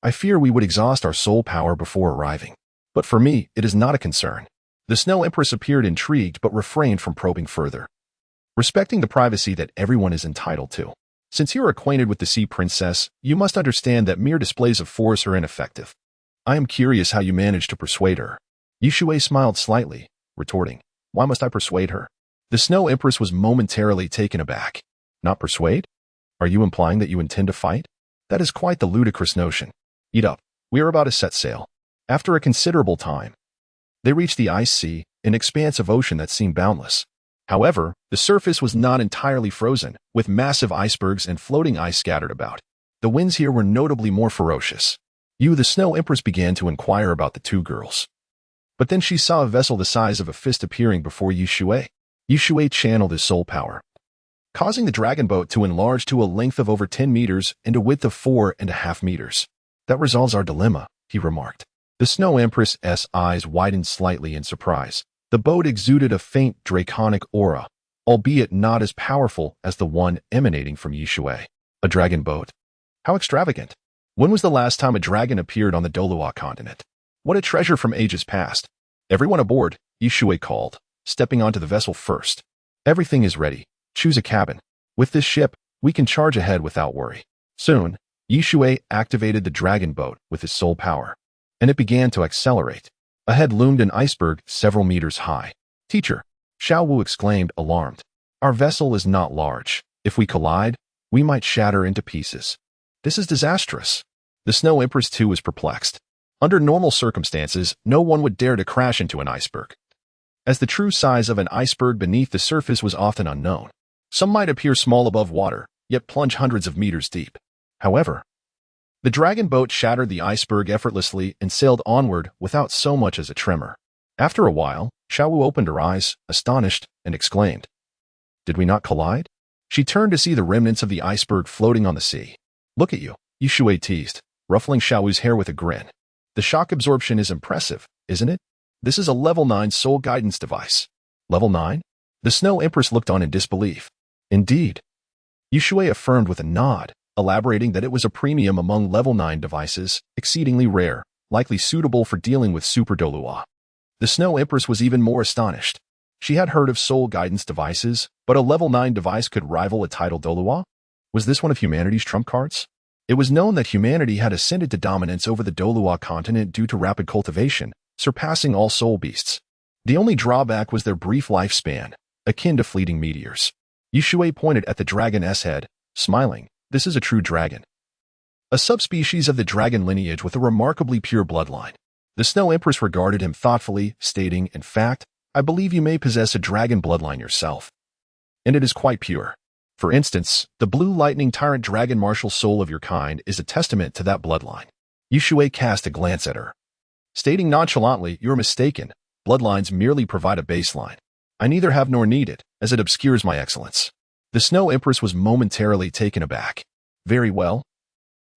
I fear we would exhaust our soul power before arriving. But for me, it is not a concern. The Snow Empress appeared intrigued but refrained from probing further, respecting the privacy that everyone is entitled to. Since you are acquainted with the Sea Princess, you must understand that mere displays of force are ineffective. I am curious how you managed to persuade her. Shui smiled slightly, retorting, Why must I persuade her? The Snow Empress was momentarily taken aback. Not persuade? Are you implying that you intend to fight? That is quite the ludicrous notion. Eat up. We are about to set sail. After a considerable time, they reached the ice sea, an expanse of ocean that seemed boundless. However, the surface was not entirely frozen, with massive icebergs and floating ice scattered about. The winds here were notably more ferocious. The Snow Empress began to inquire about the two girls. But then she saw a vessel the size of a fist appearing before Shui. Shui channeled his soul power, causing the dragon boat to enlarge to a length of over 10 meters and a width of 4.5 meters. That resolves our dilemma, he remarked. The Snow Empress's eyes widened slightly in surprise. The boat exuded a faint draconic aura, albeit not as powerful as the one emanating from Shui. A dragon boat. How extravagant. When was the last time a dragon appeared on the Douluo Continent? What a treasure from ages past. Everyone aboard, Shui called, stepping onto the vessel first. Everything is ready. Choose a cabin. With this ship, we can charge ahead without worry. Soon, Shui activated the dragon boat with his soul power, and it began to accelerate. Ahead loomed an iceberg several meters high. Teacher, Xiao Wu exclaimed, alarmed. Our vessel is not large. If we collide, we might shatter into pieces. This is disastrous. The Snow Empress too was perplexed. Under normal circumstances, no one would dare to crash into an iceberg, as the true size of an iceberg beneath the surface was often unknown. Some might appear small above water, yet plunge hundreds of meters deep. However, the dragon boat shattered the iceberg effortlessly and sailed onward without so much as a tremor. After a while, Xiaowu opened her eyes, astonished, and exclaimed, "Did we not collide?" She turned to see the remnants of the iceberg floating on the sea. "Look at you," Shui teased, ruffling Xiaowu's hair with a grin. "The shock absorption is impressive, isn't it? This is a level 9 soul guidance device." Level 9? The Snow Empress looked on in disbelief. Indeed. Shui affirmed with a nod, elaborating that it was a premium among level 9 devices, exceedingly rare, likely suitable for dealing with Super Douluo. The Snow Empress was even more astonished. She had heard of soul guidance devices, but a level 9 device could rival a title Douluo? Was this one of humanity's trump cards? It was known that humanity had ascended to dominance over the Douluo continent due to rapid cultivation, surpassing all soul beasts. The only drawback was their brief lifespan, akin to fleeting meteors. Shui pointed at the dragon's head, smiling. This is a true dragon. A subspecies of the dragon lineage with a remarkably pure bloodline. The Snow Empress regarded him thoughtfully, stating, "In fact, I believe you may possess a dragon bloodline yourself. And it is quite pure. For instance, the blue lightning tyrant dragon martial soul of your kind is a testament to that bloodline." Shui cast a glance at her, stating nonchalantly, "You're mistaken. Bloodlines merely provide a baseline. I neither have nor need it, as it obscures my excellence." The Snow Empress was momentarily taken aback. "Very well,"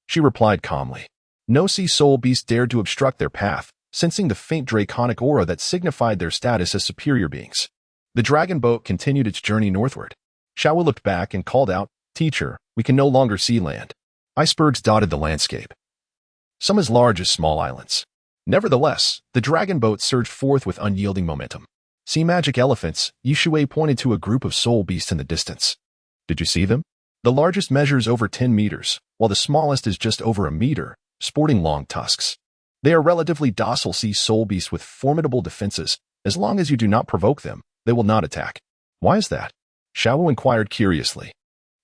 she replied calmly. No sea soul beast dared to obstruct their path, sensing the faint draconic aura that signified their status as superior beings. The dragon boat continued its journey northward. Xiaowu looked back and called out, "Teacher, we can no longer see land." Icebergs dotted the landscape, some as large as small islands. Nevertheless, the dragon boat surged forth with unyielding momentum. "Sea magic elephants," Shui pointed to a group of soul beasts in the distance. "Did you see them? The largest measures over 10 meters, while the smallest is just over a meter, sporting long tusks. They are relatively docile sea soul beasts with formidable defenses. As long as you do not provoke them, they will not attack." "Why is that?" Xiaowu inquired curiously.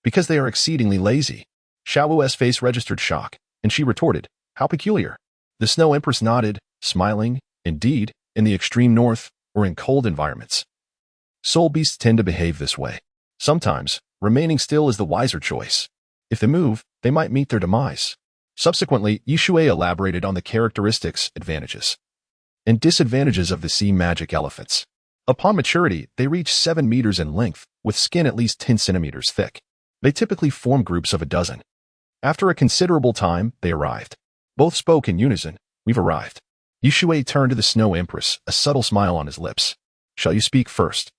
"Because they are exceedingly lazy." Xiaowu's face registered shock, and she retorted, "How peculiar." The Snow Empress nodded, smiling. "Indeed, in the extreme north, or in cold environments, soul beasts tend to behave this way. Sometimes, remaining still is the wiser choice. If they move, they might meet their demise." Subsequently, Shui elaborated on the characteristics, advantages, and disadvantages of the sea magic elephants. Upon maturity, they reach 7 meters in length, with skin at least 10 centimeters thick. They typically form groups of a dozen. After a considerable time, they arrived. Both spoke in unison, "We've arrived." Shui turned to the Snow Empress, a subtle smile on his lips. "Shall you speak first?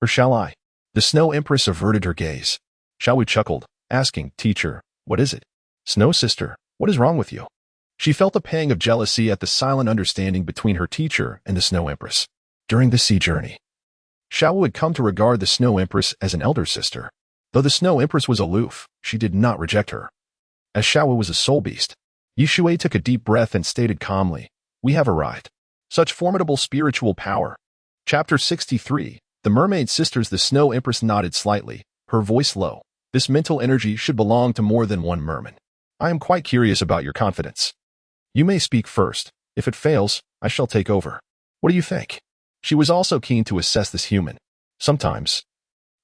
Or shall I?" The Snow Empress averted her gaze. Xiaowu chuckled, asking, "Teacher, what is it?" "Snow Sister, what is wrong with you?" She felt a pang of jealousy at the silent understanding between her teacher and the Snow Empress. During the sea journey, Xiaowu had come to regard the Snow Empress as an elder sister. Though the Snow Empress was aloof, she did not reject her. As Xiaowu was a soul beast, Shui took a deep breath and stated calmly, "We have arrived." Such formidable spiritual power. Chapter 63, The Mermaid Sisters. The Snow Empress nodded slightly, her voice low. "This mental energy should belong to more than one merman. I am quite curious about your confidence. You may speak first. If it fails, I shall take over. What do you think?" She was also keen to assess this human. Sometimes,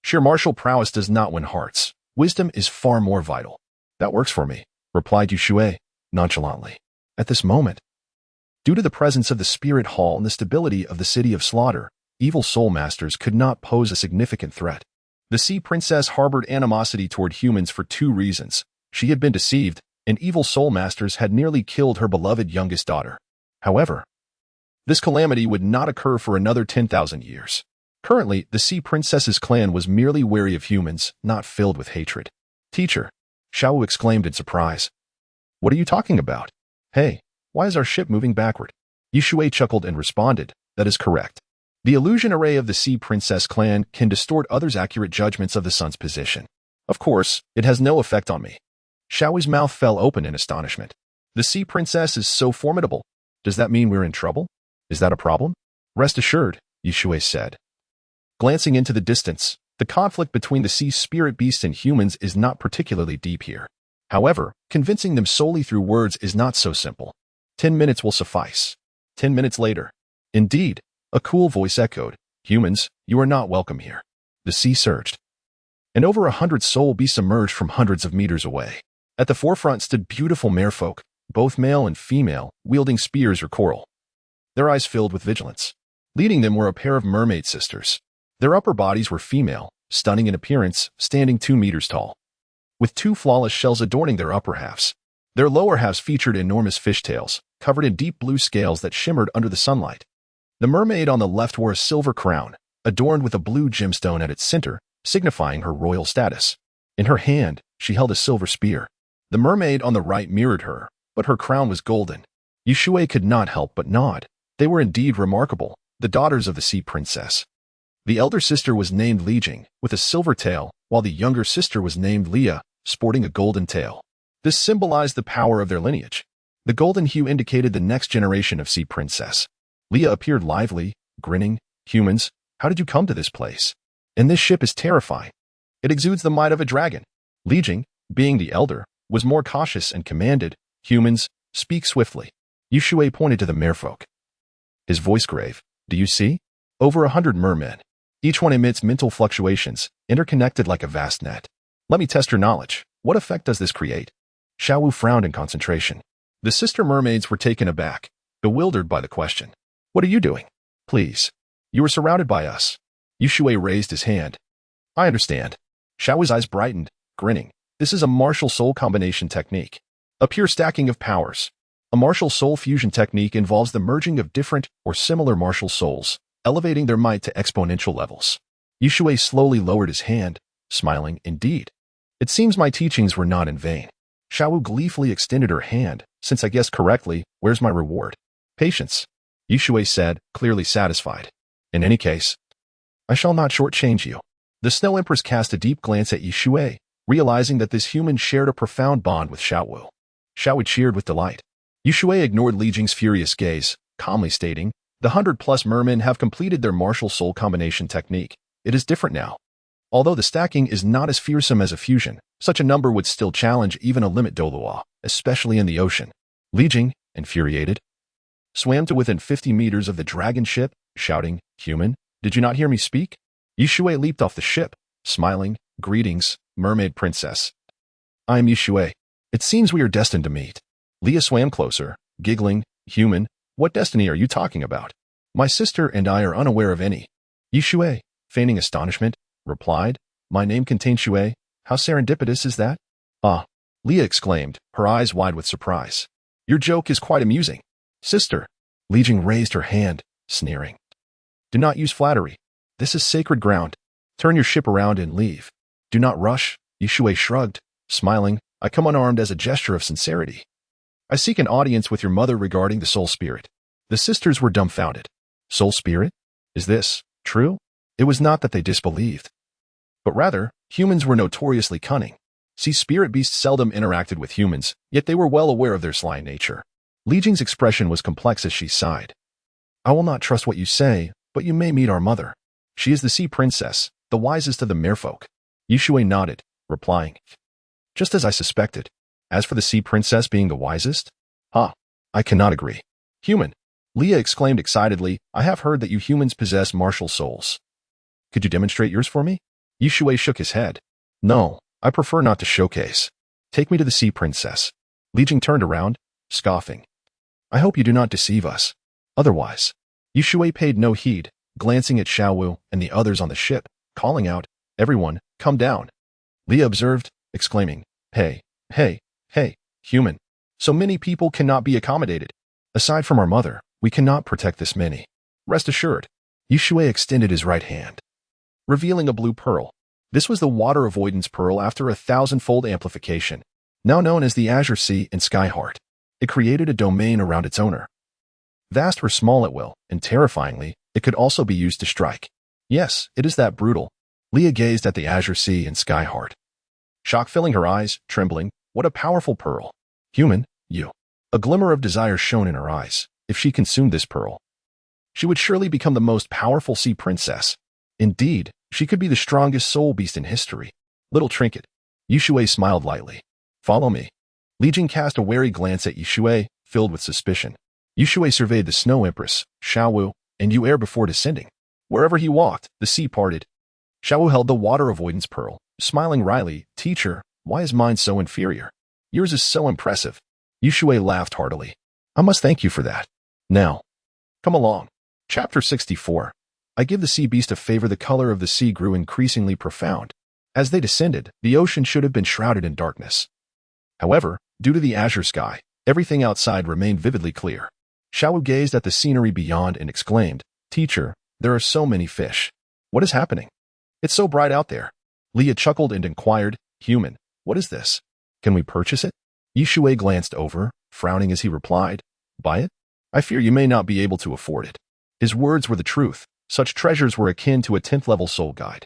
sheer martial prowess does not win hearts. Wisdom is far more vital. "That works for me," replied Shui, nonchalantly. At this moment, due to the presence of the spirit hall and the stability of the city of slaughter, evil soul masters could not pose a significant threat. The sea princess harbored animosity toward humans for 2 reasons. She had been deceived, and evil soul masters had nearly killed her beloved youngest daughter. However, this calamity would not occur for another 10,000 years. Currently, the Sea Princess's clan was merely wary of humans, not filled with hatred. Teacher, Xiaowu exclaimed in surprise. What are you talking about? Hey, why is our ship moving backward? Shui chuckled and responded, that is correct. The illusion array of the Sea Princess clan can distort others' accurate judgments of the sun's position. Of course, it has no effect on me. Xiaowi's mouth fell open in astonishment. The Sea Princess is so formidable. Does that mean we're in trouble? Is that a problem? Rest assured, Shui said. Glancing into the distance, the conflict between the sea spirit beasts and humans is not particularly deep here. However, convincing them solely through words is not so simple. 10 minutes will suffice. 10 minutes later. Indeed, a cool voice echoed, humans, you are not welcome here. The sea surged. And over 100 soul beasts emerged from hundreds of meters away. At the forefront stood beautiful merfolk, both male and female, wielding spears or coral. Their eyes filled with vigilance. Leading them were a pair of mermaid sisters. Their upper bodies were female, stunning in appearance, standing 2 meters tall, with 2 flawless shells adorning their upper halves. Their lower halves featured enormous fishtails, covered in deep blue scales that shimmered under the sunlight. The mermaid on the left wore a silver crown, adorned with a blue gemstone at its center, signifying her royal status. In her hand, she held a silver spear. The mermaid on the right mirrored her, but her crown was golden. Shui could not help but nod. They were indeed remarkable, the daughters of the Sea Princess. The elder sister was named Li Jing, with a silver tail, while the younger sister was named Leah, sporting a golden tail. This symbolized the power of their lineage. The golden hue indicated the next generation of Sea Princess. Leah appeared lively, grinning. Humans, how did you come to this place? And this ship is terrifying. It exudes the might of a dragon. Li Jing, being the elder, was more cautious and commanded, humans, speak swiftly. Shui pointed to the merfolk. His voice grave. Do you see? Over 100 mermen. Each one emits mental fluctuations, interconnected like a vast net. Let me test your knowledge. What effect does this create? Xiao Wu frowned in concentration. The sister mermaids were taken aback, bewildered by the question. What are you doing? Please. You are surrounded by us. Shui raised his hand. I understand. Xiao Wu's eyes brightened, grinning. This is a martial soul combination technique. A pure stacking of powers. A martial soul fusion technique involves the merging of different or similar martial souls, elevating their might to exponential levels. Shui slowly lowered his hand, smiling, indeed. It seems my teachings were not in vain. Xiao Wu gleefully extended her hand. Since I guessed correctly, where's my reward? Patience. Shui said, clearly satisfied. In any case, I shall not shortchange you. The Snow Empress cast a deep glance at Shui, realizing that this human shared a profound bond with Xiao Wu. Xiao Wu cheered with delight. Shui ignored Li Jing's furious gaze, calmly stating, the 100+ mermen have completed their martial soul combination technique. It is different now. Although the stacking is not as fearsome as a fusion, such a number would still challenge even a limit Douluo, especially in the ocean. Li Jing, infuriated, swam to within 50 meters of the dragon ship, shouting, Human, did you not hear me speak? Shui leaped off the ship, smiling, Greetings, mermaid princess. I am Shui. It seems we are destined to meet. Leah swam closer, giggling, Human, what destiny are you talking about? My sister and I are unaware of any. Shui, feigning astonishment, replied, My name contains Shui. How serendipitous is that? Ah, Leah exclaimed, her eyes wide with surprise. Your joke is quite amusing. Sister. Li Jing raised her hand, sneering. Do not use flattery. This is sacred ground. Turn your ship around and leave. Do not rush. Shui shrugged, smiling. I come unarmed as a gesture of sincerity. I seek an audience with your mother regarding the soul spirit. The sisters were dumbfounded. Soul spirit? Is this true? It was not that they disbelieved, but rather, humans were notoriously cunning. See, spirit beasts seldom interacted with humans, yet they were well aware of their sly nature. Li Jing's expression was complex as she sighed. I will not trust what you say, but you may meet our mother. She is the Sea Princess, the wisest of the merfolk. Shui nodded, replying, Just as I suspected. As for the Sea Princess being the wisest? I cannot agree. Human. Leah exclaimed excitedly, I have heard that you humans possess martial souls. Could you demonstrate yours for me? Shui shook his head. No, I prefer not to showcase. Take me to the Sea Princess. Li Jing turned around, scoffing. I hope you do not deceive us. Otherwise. Shui paid no heed, glancing at Xiao Wu and the others on the ship, calling out, Everyone, come down. Leah observed, exclaiming, Hey, human. So many people cannot be accommodated. Aside from our mother, we cannot protect this many. Rest assured. Shui extended his right hand, revealing a blue pearl. This was the water avoidance pearl after a thousandfold amplification, now known as the Azure Sea and Sky Heart. It created a domain around its owner. Vast or small at will, and terrifyingly, it could also be used to strike. Yes, it is that brutal. Leah gazed at the Azure Sea and Sky Heart, shock filling her eyes, trembling. What a powerful pearl. Human, you. A glimmer of desire shone in her eyes. If she consumed this pearl, she would surely become the most powerful sea princess. Indeed, she could be the strongest soul beast in history. Little trinket. Shui smiled lightly. Follow me. Li Jing cast a wary glance at Shui, filled with suspicion. Shui surveyed the Snow Empress, Xiaowu, and Yu before descending. Wherever he walked, the sea parted. Xiaowu held the water avoidance pearl, smiling wryly. Teacher, why is mine so inferior? Yours is so impressive. Shui laughed heartily. I must thank you for that. Now, come along. Chapter 64. I give the sea beast a favor. The color of the sea grew increasingly profound. As they descended, the ocean should have been shrouded in darkness. However, due to the azure sky, everything outside remained vividly clear. Xiaowu gazed at the scenery beyond and exclaimed, Teacher, there are so many fish. What is happening? It's so bright out there. Leah chuckled and inquired, Human, what is this? Can we purchase it? Shui glanced over, frowning as he replied, Buy it? I fear you may not be able to afford it. His words were the truth. Such treasures were akin to a 10th level soul guide.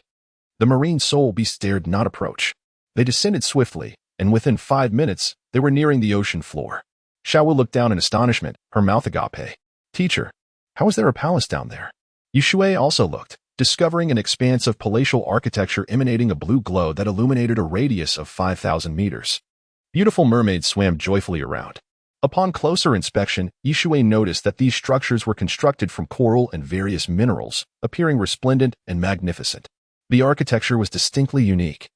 The marine soul beast dared not approach. They descended swiftly, and within 5 minutes, they were nearing the ocean floor. Xiaowu looked down in astonishment, her mouth agape. Teacher, how is there a palace down there? Shui also looked, discovering an expanse of palatial architecture emanating a blue glow that illuminated a radius of 5,000 meters. Beautiful mermaids swam joyfully around. Upon closer inspection, Shui noticed that these structures were constructed from coral and various minerals, appearing resplendent and magnificent. The architecture was distinctly unique,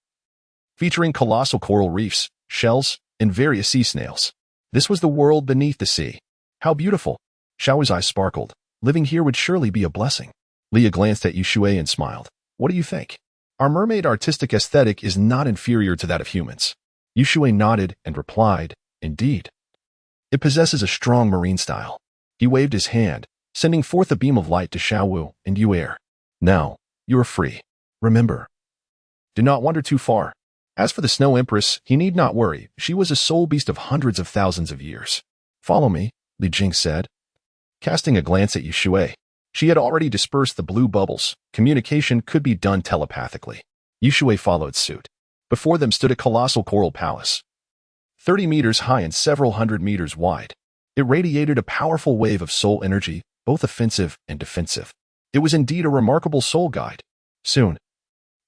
featuring colossal coral reefs, shells, and various sea snails. This was the world beneath the sea. How beautiful! Xiao's eyes sparkled. Living here would surely be a blessing. Leah glanced at Shui and smiled. What do you think? Our mermaid artistic aesthetic is not inferior to that of humans. Shui nodded and replied, Indeed. It possesses a strong marine style. He waved his hand, sending forth a beam of light to Xiaowu and Yu. Now, you are free. Remember, do not wander too far. As for the Snow Empress, he need not worry. She was a soul beast of hundreds of thousands of years. Follow me, Li Jing said, casting a glance at Shui. She had already dispersed the blue bubbles. Communication could be done telepathically. Shui followed suit. Before them stood a colossal coral palace, 30 meters high and several hundred meters wide. It radiated a powerful wave of soul energy, both offensive and defensive. It was indeed a remarkable soul guide. Soon,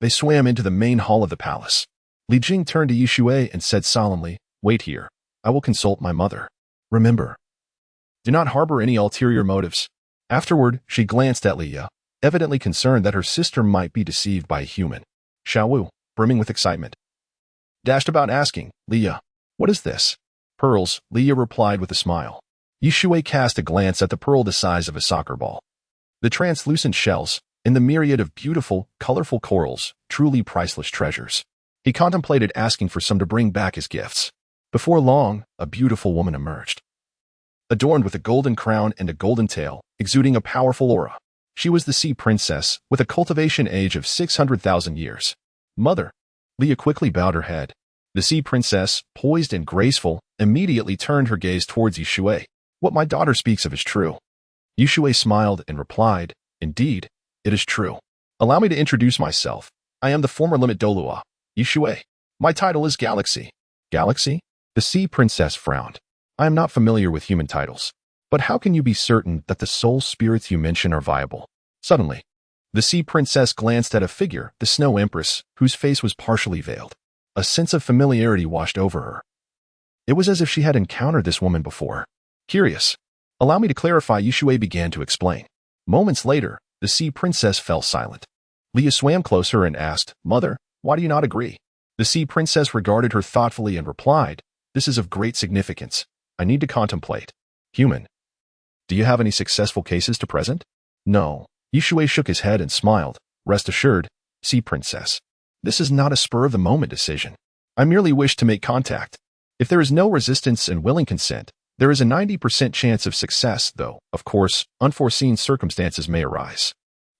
they swam into the main hall of the palace. Li Jing turned to Shui and said solemnly, Wait here. I will consult my mother. Remember, do not harbor any ulterior motives. Afterward, she glanced at Leah, evidently concerned that her sister might be deceived by a human. Xiaowu, brimming with excitement, dashed about asking, Leah, what is this? Pearls, Leah replied with a smile. Shui cast a glance at the pearl the size of a soccer ball. The translucent shells, and the myriad of beautiful, colorful corals, truly priceless treasures. He contemplated asking for some to bring back as gifts. Before long, a beautiful woman emerged, adorned with a golden crown and a golden tail, exuding a powerful aura. She was the sea princess, with a cultivation age of 600,000 years. Mother. Leah quickly bowed her head. The sea princess, poised and graceful, immediately turned her gaze towards Shui. What my daughter speaks of is true. Shui smiled and replied, Indeed, it is true. Allow me to introduce myself. I am the former limit Douluo. Shui. My title is Galaxy. Galaxy? The sea princess frowned. I am not familiar with human titles. But how can you be certain that the soul spirits you mention are viable? Suddenly, the sea princess glanced at a figure, the Snow Empress, whose face was partially veiled. A sense of familiarity washed over her. It was as if she had encountered this woman before. Curious. Allow me to clarify, Shui began to explain. Moments later, the sea princess fell silent. Leah swam closer and asked, Mother, why do you not agree? The sea princess regarded her thoughtfully and replied, This is of great significance. I need to contemplate. Human. Do you have any successful cases to present? No. Shui shook his head and smiled. Rest assured, sea princess. This is not a spur-of-the-moment decision. I merely wish to make contact. If there is no resistance and willing consent, there is a 90% chance of success, though, of course, unforeseen circumstances may arise.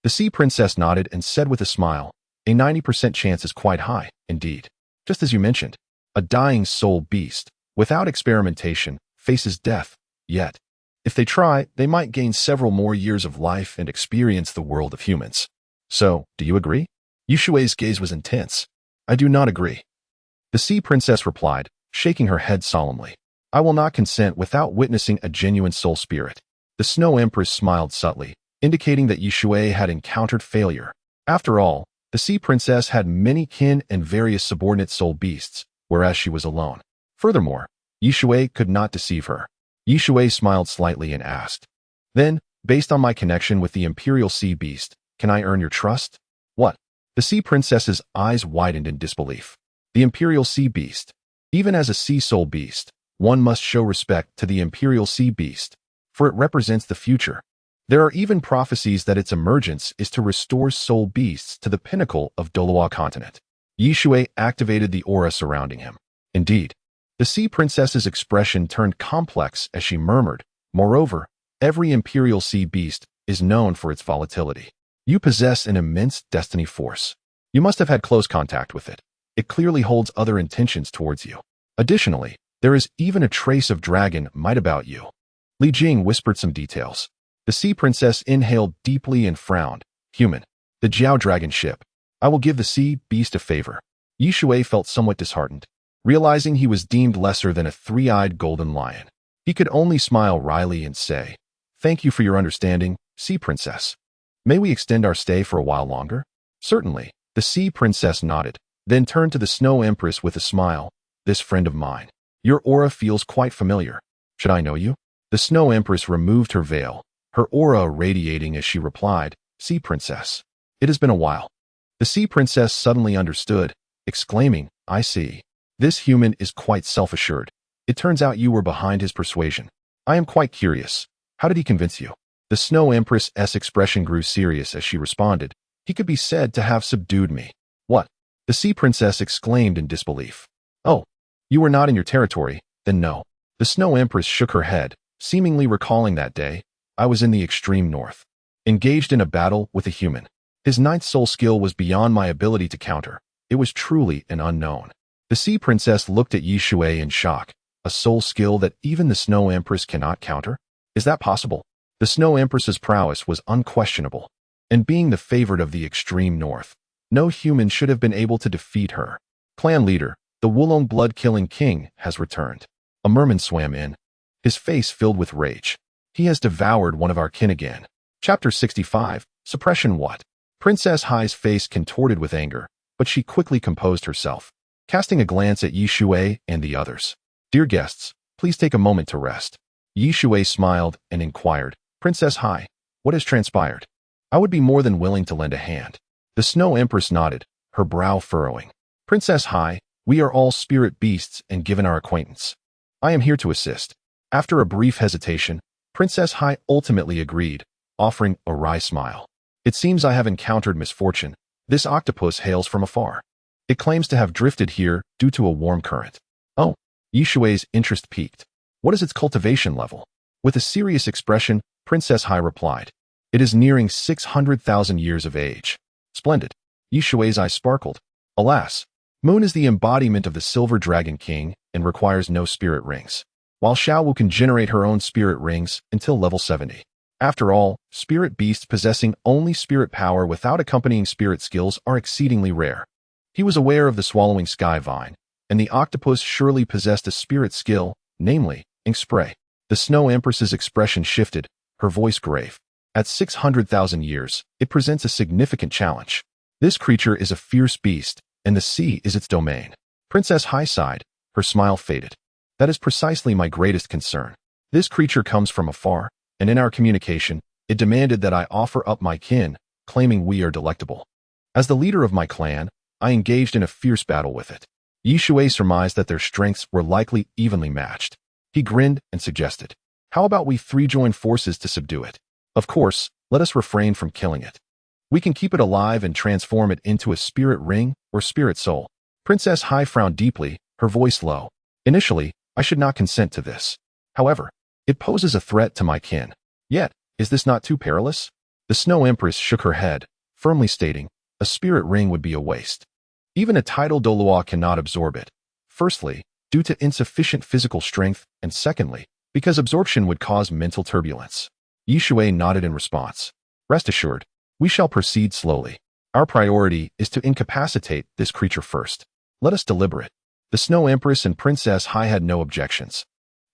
The sea princess nodded and said with a smile, a 90% chance is quite high, indeed. Just as you mentioned, a dying soul beast, without experimentation, faces death, yet. If they try, they might gain several more years of life and experience the world of humans. So, do you agree? Yushui's gaze was intense. I do not agree. The sea princess replied, shaking her head solemnly. I will not consent without witnessing a genuine soul spirit. The Snow Empress smiled subtly, indicating that Yushui had encountered failure. After all, the sea princess had many kin and various subordinate soul beasts, whereas she was alone. Furthermore, Yushui could not deceive her. Yushui smiled slightly and asked, then, based on my connection with the imperial sea beast, can I earn your trust? What? The sea princess's eyes widened in disbelief. The imperial sea beast. Even as a sea soul beast, one must show respect to the imperial sea beast, for it represents the future. There are even prophecies that its emergence is to restore soul beasts to the pinnacle of Douluo Continent. Yushui activated the aura surrounding him. Indeed, the sea princess's expression turned complex as she murmured, moreover, every imperial sea beast is known for its volatility. You possess an immense destiny force. You must have had close contact with it. It clearly holds other intentions towards you. Additionally, there is even a trace of dragon might about you. Li Jing whispered some details. The sea princess inhaled deeply and frowned. Human. The Jiao dragon ship. I will give the sea beast a favor. Yushui felt somewhat disheartened, realizing he was deemed lesser than a three-eyed golden lion. He could only smile wryly and say, thank you for your understanding, sea princess. May we extend our stay for a while longer? Certainly. The sea princess nodded, then turned to the Snow Empress with a smile. This friend of mine. Your aura feels quite familiar. Should I know you? The Snow Empress removed her veil, her aura radiating as she replied, Sea Princess. It has been a while. The Sea Princess suddenly understood, exclaiming, I see. This human is quite self-assured. It turns out you were behind his persuasion. I am quite curious. How did he convince you? The Snow Empress's expression grew serious as she responded. He could be said to have subdued me. What? The Sea Princess exclaimed in disbelief. Oh, you were not in your territory, then no. The Snow Empress shook her head, seemingly recalling that day. I was in the extreme north, engaged in a battle with a human. His ninth soul skill was beyond my ability to counter. It was truly an unknown. The Sea Princess looked at Yushui in shock. A soul skill that even the Snow Empress cannot counter? Is that possible? The Snow Empress's prowess was unquestionable, and being the favorite of the extreme north, no human should have been able to defeat her. Clan leader, the Wulong blood-killing king, has returned. A merman swam in, his face filled with rage. He has devoured one of our kin again. Chapter 65, Suppression What? Princess Hai's face contorted with anger, but she quickly composed herself, casting a glance at Yushui and the others. Dear guests, please take a moment to rest. Yushui smiled and inquired, Princess Hai, what has transpired? I would be more than willing to lend a hand. The Snow Empress nodded, her brow furrowing. Princess Hai, we are all spirit beasts and given our acquaintance. I am here to assist. After a brief hesitation, Princess Hai ultimately agreed, offering a wry smile. It seems I have encountered misfortune. This octopus hails from afar. It claims to have drifted here due to a warm current. Oh, Yushui's interest piqued. What is its cultivation level? With a serious expression, Princess Hai replied, it is nearing 600,000 years of age. Splendid. Yushui's eyes sparkled. Alas, Moon is the embodiment of the Silver Dragon King and requires no spirit rings, while Xiaowu can generate her own spirit rings until level 70. After all, spirit beasts possessing only spirit power without accompanying spirit skills are exceedingly rare. He was aware of the swallowing sky vine, and the octopus surely possessed a spirit skill, namely, ink spray. The Snow Empress's expression shifted, her voice grave. At 600,000 years, it presents a significant challenge. This creature is a fierce beast, and the sea is its domain. Princess Hai sighed, her smile faded. That is precisely my greatest concern. This creature comes from afar, and in our communication, it demanded that I offer up my kin, claiming we are delectable. As the leader of my clan, I engaged in a fierce battle with it. Yushui surmised that their strengths were likely evenly matched. He grinned and suggested, how about we three join forces to subdue it? Of course, let us refrain from killing it. We can keep it alive and transform it into a spirit ring or spirit soul. Princess Hai frowned deeply, her voice low. Initially, I should not consent to this. However, it poses a threat to my kin. Yet, is this not too perilous? The Snow Empress shook her head, firmly stating, a spirit ring would be a waste. Even a tidal Douluo cannot absorb it. Firstly, due to insufficient physical strength, and secondly, because absorption would cause mental turbulence. Shui nodded in response. Rest assured, we shall proceed slowly. Our priority is to incapacitate this creature first. Let us deliberate. The Snow Empress and Princess Hai had no objections.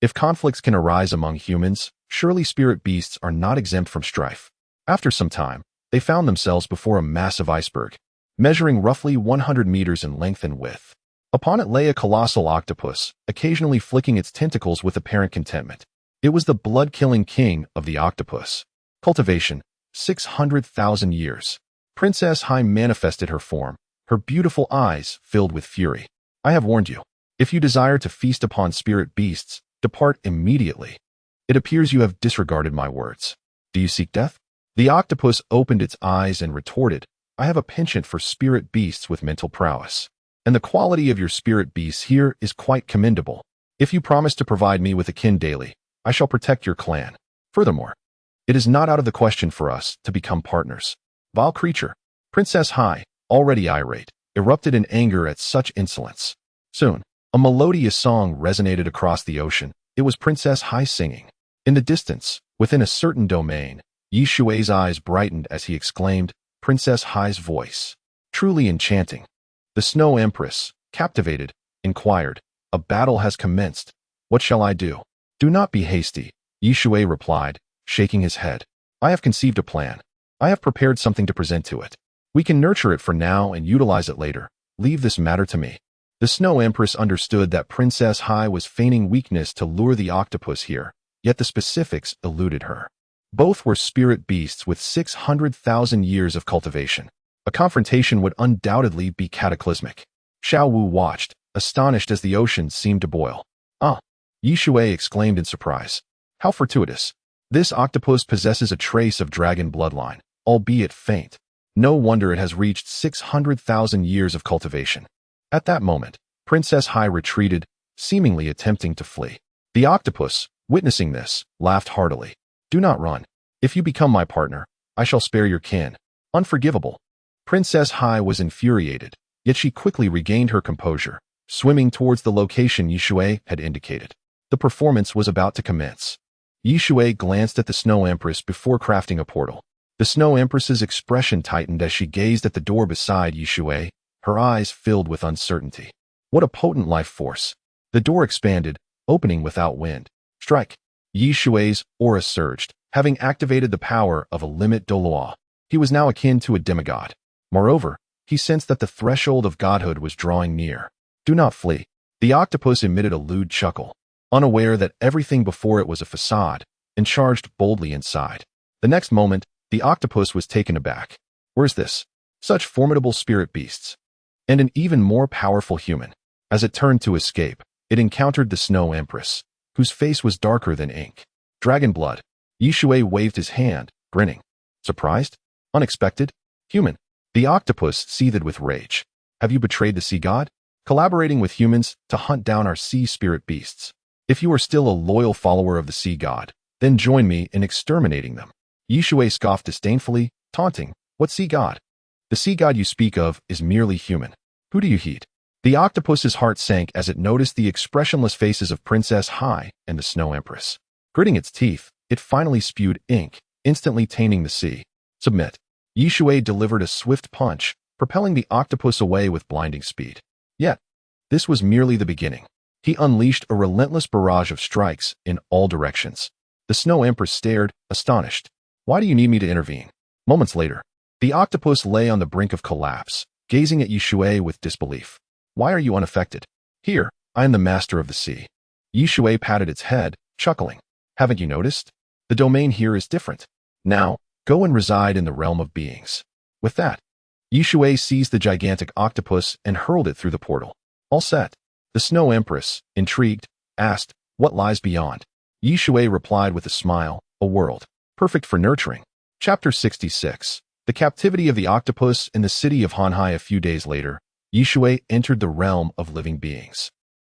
If conflicts can arise among humans, surely spirit beasts are not exempt from strife. After some time, they found themselves before a massive iceberg, measuring roughly 100 meters in length and width. Upon it lay a colossal octopus, occasionally flicking its tentacles with apparent contentment. It was the blood-killing king of the octopus. Cultivation, 600,000 years. Princess Hai manifested her form, her beautiful eyes filled with fury. I have warned you. If you desire to feast upon spirit beasts, depart immediately. It appears you have disregarded my words. Do you seek death? The octopus opened its eyes and retorted, I have a penchant for spirit beasts with mental prowess. And the quality of your spirit beasts here is quite commendable. If you promise to provide me with a kin daily, I shall protect your clan. Furthermore, it is not out of the question for us to become partners. Vile creature. Princess Hai, already irate, erupted in anger at such insolence. Soon, a melodious song resonated across the ocean. It was Princess Hai singing. In the distance, within a certain domain, Shui's eyes brightened as he exclaimed, Princess Hai's voice. Truly enchanting. The Snow Empress, captivated, inquired, a battle has commenced. What shall I do? Do not be hasty, Shui replied, shaking his head. I have conceived a plan. I have prepared something to present to it. We can nurture it for now and utilize it later. Leave this matter to me. The Snow Empress understood that Princess Hai was feigning weakness to lure the octopus here, yet the specifics eluded her. Both were spirit beasts with 600,000 years of cultivation. A confrontation would undoubtedly be cataclysmic. Xiao Wu watched, astonished as the ocean seemed to boil. Ah! Shui exclaimed in surprise. How fortuitous. This octopus possesses a trace of dragon bloodline, albeit faint. No wonder it has reached 600,000 years of cultivation. At that moment, Princess Hai retreated, seemingly attempting to flee. The octopus, witnessing this, laughed heartily. Do not run. If you become my partner, I shall spare your kin. Unforgivable. Princess Hai was infuriated, yet she quickly regained her composure, swimming towards the location Shui had indicated. The performance was about to commence. Shui glanced at the Snow Empress before crafting a portal. The Snow Empress's expression tightened as she gazed at the door beside Shui, her eyes filled with uncertainty. What a potent life force. The door expanded, opening without wind. Strike. Shui's aura surged, having activated the power of a limit Douluo. He was now akin to a demigod. Moreover, he sensed that the threshold of godhood was drawing near. Do not flee. The octopus emitted a lewd chuckle, unaware that everything before it was a facade, and charged boldly inside. The next moment, the octopus was taken aback. Where's this? Such formidable spirit beasts. And an even more powerful human. As it turned to escape, it encountered the Snow Empress, whose face was darker than ink. Dragon blood. Shui waved his hand, grinning. Surprised? Unexpected? Human. The octopus seethed with rage. Have you betrayed the sea god? Collaborating with humans to hunt down our sea spirit beasts. If you are still a loyal follower of the sea god, then join me in exterminating them. Shui scoffed disdainfully, taunting, What sea god? The sea god you speak of is merely human. Who do you heed? The octopus's heart sank as it noticed the expressionless faces of Princess Hai and the Snow Empress. Gritting its teeth, it finally spewed ink, instantly tainting the sea. Submit. Shui delivered a swift punch, propelling the octopus away with blinding speed. Yet, this was merely the beginning. He unleashed a relentless barrage of strikes in all directions. The Snow Empress stared, astonished. Why do you need me to intervene? Moments later, the octopus lay on the brink of collapse, gazing at Shui with disbelief. Why are you unaffected? Here, I am the master of the sea. Shui patted its head, chuckling. Haven't you noticed? The domain here is different. Now, go and reside in the realm of beings. With that, Shui seized the gigantic octopus and hurled it through the portal. All set. The Snow Empress, intrigued, asked, What lies beyond? Shui replied with a smile, A world. Perfect for nurturing. Chapter 66. The captivity of the octopus in the city of Hanhai. A few days later, Shui entered the realm of living beings.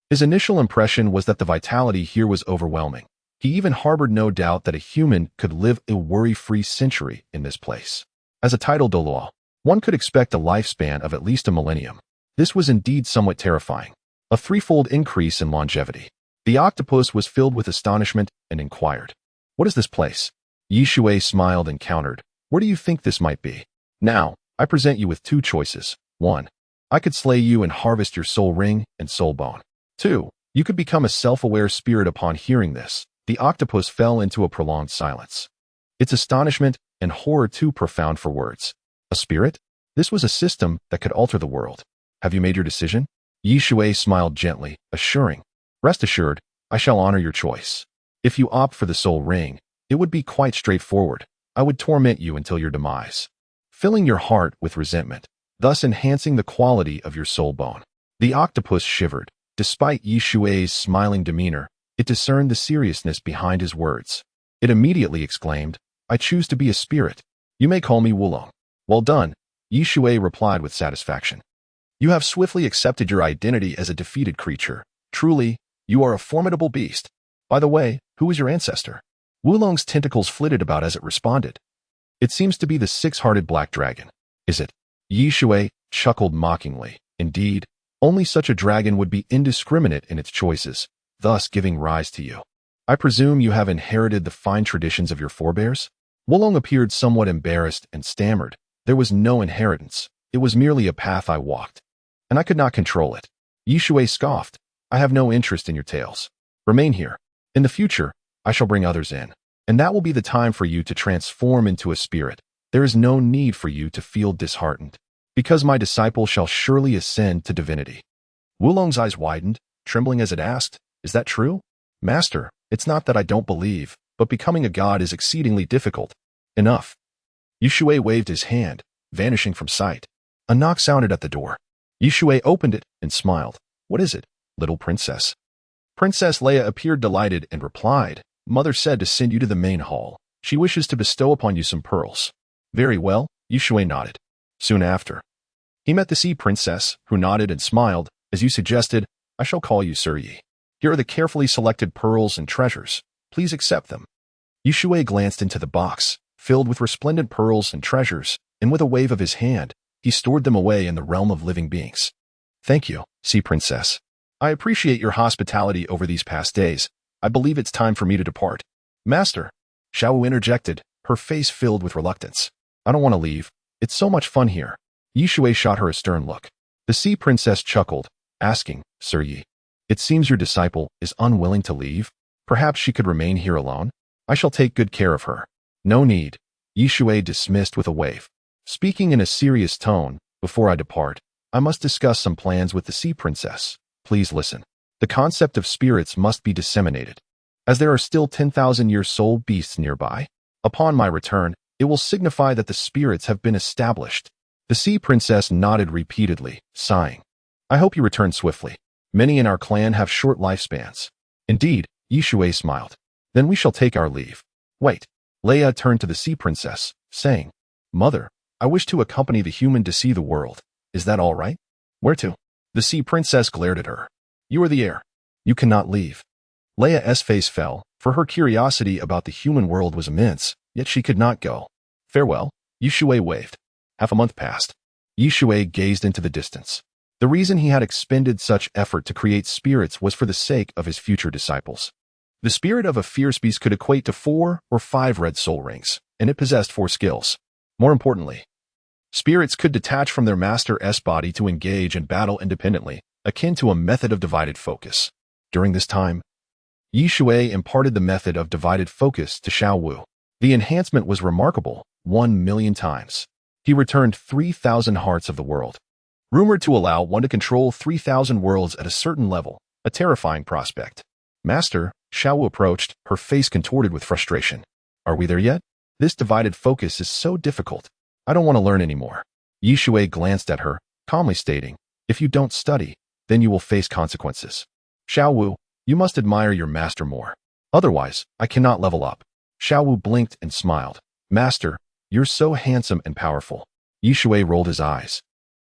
His initial impression was that the vitality here was overwhelming. He even harbored no doubt that a human could live a worry-free century in this place. As a title Douluo, one could expect a lifespan of at least a millennium. This was indeed somewhat terrifying. A threefold increase in longevity. The octopus was filled with astonishment and inquired, "What is this place?" Shui smiled and countered, "Where do you think this might be? Now, I present you with two choices. 1. I could slay you and harvest your soul ring and soul bone. 2. You could become a self-aware spirit." Upon hearing this, the octopus fell into a prolonged silence. Its astonishment and horror too profound for words. A spirit? This was a system that could alter the world. "Have you made your decision?" Shui smiled gently, assuring, "Rest assured, I shall honor your choice. If you opt for the soul ring, it would be quite straightforward. I would torment you until your demise, filling your heart with resentment, thus enhancing the quality of your soul bone." The octopus shivered. Despite Shui's smiling demeanor, it discerned the seriousness behind his words. It immediately exclaimed, "I choose to be a spirit. You may call me Wulong." "Well done," Shui replied with satisfaction. "You have swiftly accepted your identity as a defeated creature. Truly, you are a formidable beast. By the way, who is your ancestor?" Wulong's tentacles flitted about as it responded. "It seems to be the six-hearted black dragon." "Is it?" Shui chuckled mockingly. "Indeed, only such a dragon would be indiscriminate in its choices, thus giving rise to you. I presume you have inherited the fine traditions of your forebears?" Wulong appeared somewhat embarrassed and stammered, "There was no inheritance. It was merely a path I walked, and I could not control it." Shui scoffed, "I have no interest in your tales. Remain here. In the future, I shall bring others in, and that will be the time for you to transform into a spirit. There is no need for you to feel disheartened, because my disciple shall surely ascend to divinity." Wulong's eyes widened, trembling as it asked, "Is that true?" "Master, it's not that I don't believe, but becoming a god is exceedingly difficult." "Enough." Shui waved his hand, vanishing from sight. A knock sounded at the door. Shui opened it and smiled. "What is it, little princess?" Princess Leia appeared delighted and replied, "Mother said to send you to the main hall. She wishes to bestow upon you some pearls." "Very well," Shui nodded. Soon after, he met the sea princess, who nodded and smiled. "As you suggested, I shall call you Shui. Here are the carefully selected pearls and treasures. Please accept them." Shui glanced into the box, filled with resplendent pearls and treasures, and with a wave of his hand, he stored them away in the realm of living beings. "Thank you, sea princess. I appreciate your hospitality over these past days. I believe it's time for me to depart." "Master," Xiaowu interjected, her face filled with reluctance. "I don't want to leave. It's so much fun here." Shui shot her a stern look. The sea princess chuckled, asking, "Sir Yi, it seems your disciple is unwilling to leave. Perhaps she could remain here alone? I shall take good care of her." "No need," Shui dismissed with a wave. Speaking in a serious tone, "Before I depart, I must discuss some plans with the sea princess. Please listen. The concept of spirits must be disseminated. As there are still 10,000-year soul beasts nearby, upon my return, it will signify that the spirits have been established." The sea princess nodded repeatedly, sighing. "I hope you return swiftly. Many in our clan have short lifespans." "Indeed," Shui smiled. "Then we shall take our leave." "Wait." Leia turned to the sea princess, saying, "Mother, I wish to accompany the human to see the world. Is that all right?" "Where to?" The sea princess glared at her. "You are the heir. You cannot leave." Leia's face fell, for her curiosity about the human world was immense, yet she could not go. "Farewell," Shui waved. Half a month passed. Shui gazed into the distance. The reason he had expended such effort to create spirits was for the sake of his future disciples. The spirit of a fierce beast could equate to 4 or 5 red soul rings, and it possessed 4 skills. More importantly, spirits could detach from their master's body to engage in battle independently, akin to a method of divided focus. During this time, Shui imparted the method of divided focus to Xiao Wu. The enhancement was remarkable, 1,000,000 times. He returned 3,000 hearts of the world. Rumored to allow one to control 3,000 worlds at a certain level, a terrifying prospect. "Master," Xiaowu approached, her face contorted with frustration. "Are we there yet? This divided focus is so difficult. I don't want to learn anymore." Shui glanced at her, calmly stating, "If you don't study, then you will face consequences. Xiaowu, you must admire your master more. Otherwise, I cannot level up." Xiaowu blinked and smiled. "Master, you're so handsome and powerful." Shui rolled his eyes.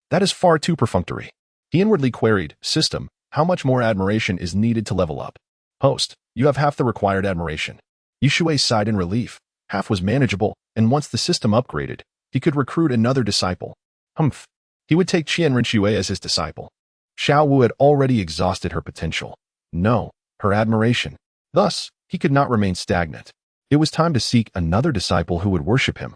"That is far too perfunctory." He inwardly queried, "System, how much more admiration is needed to level up?" "Host," You have half the required admiration. Shui sighed in relief. Half was manageable, and once the system upgraded, he could recruit another disciple. Humph. He would take Qianren Shui as his disciple. Xiao Wu had already exhausted her potential. No, her admiration. Thus, he could not remain stagnant. It was time to seek another disciple who would worship him.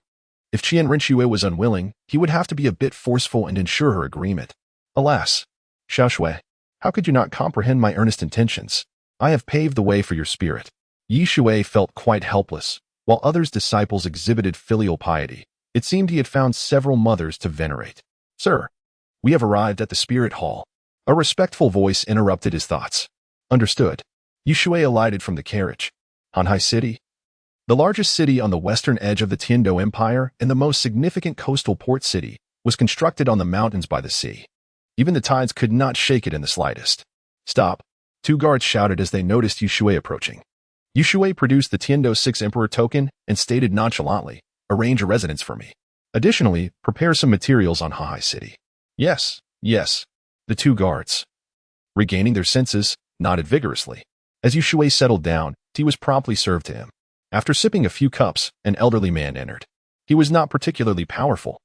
If Qianren Shui was unwilling, he would have to be a bit forceful and ensure her agreement. Alas, Xiao Shui, how could you not comprehend my earnest intentions? I have paved the way for your spirit. Shui felt quite helpless, while others' disciples exhibited filial piety. It seemed he had found several mothers to venerate. Sir, we have arrived at the spirit hall. A respectful voice interrupted his thoughts. Understood. Shui alighted from the carriage. Hanhai City? The largest city on the western edge of the Tiando Empire and the most significant coastal port city, was constructed on the mountains by the sea. Even the tides could not shake it in the slightest. Stop. Two guards shouted as they noticed Shui approaching. Shui produced the Tiando 6 Emperor token and stated nonchalantly, arrange a residence for me. Additionally, prepare some materials on Hanhai City. Yes, yes. The two guards, regaining their senses, nodded vigorously. As Shui settled down, tea was promptly served to him. After sipping a few cups, an elderly man entered. He was not particularly powerful,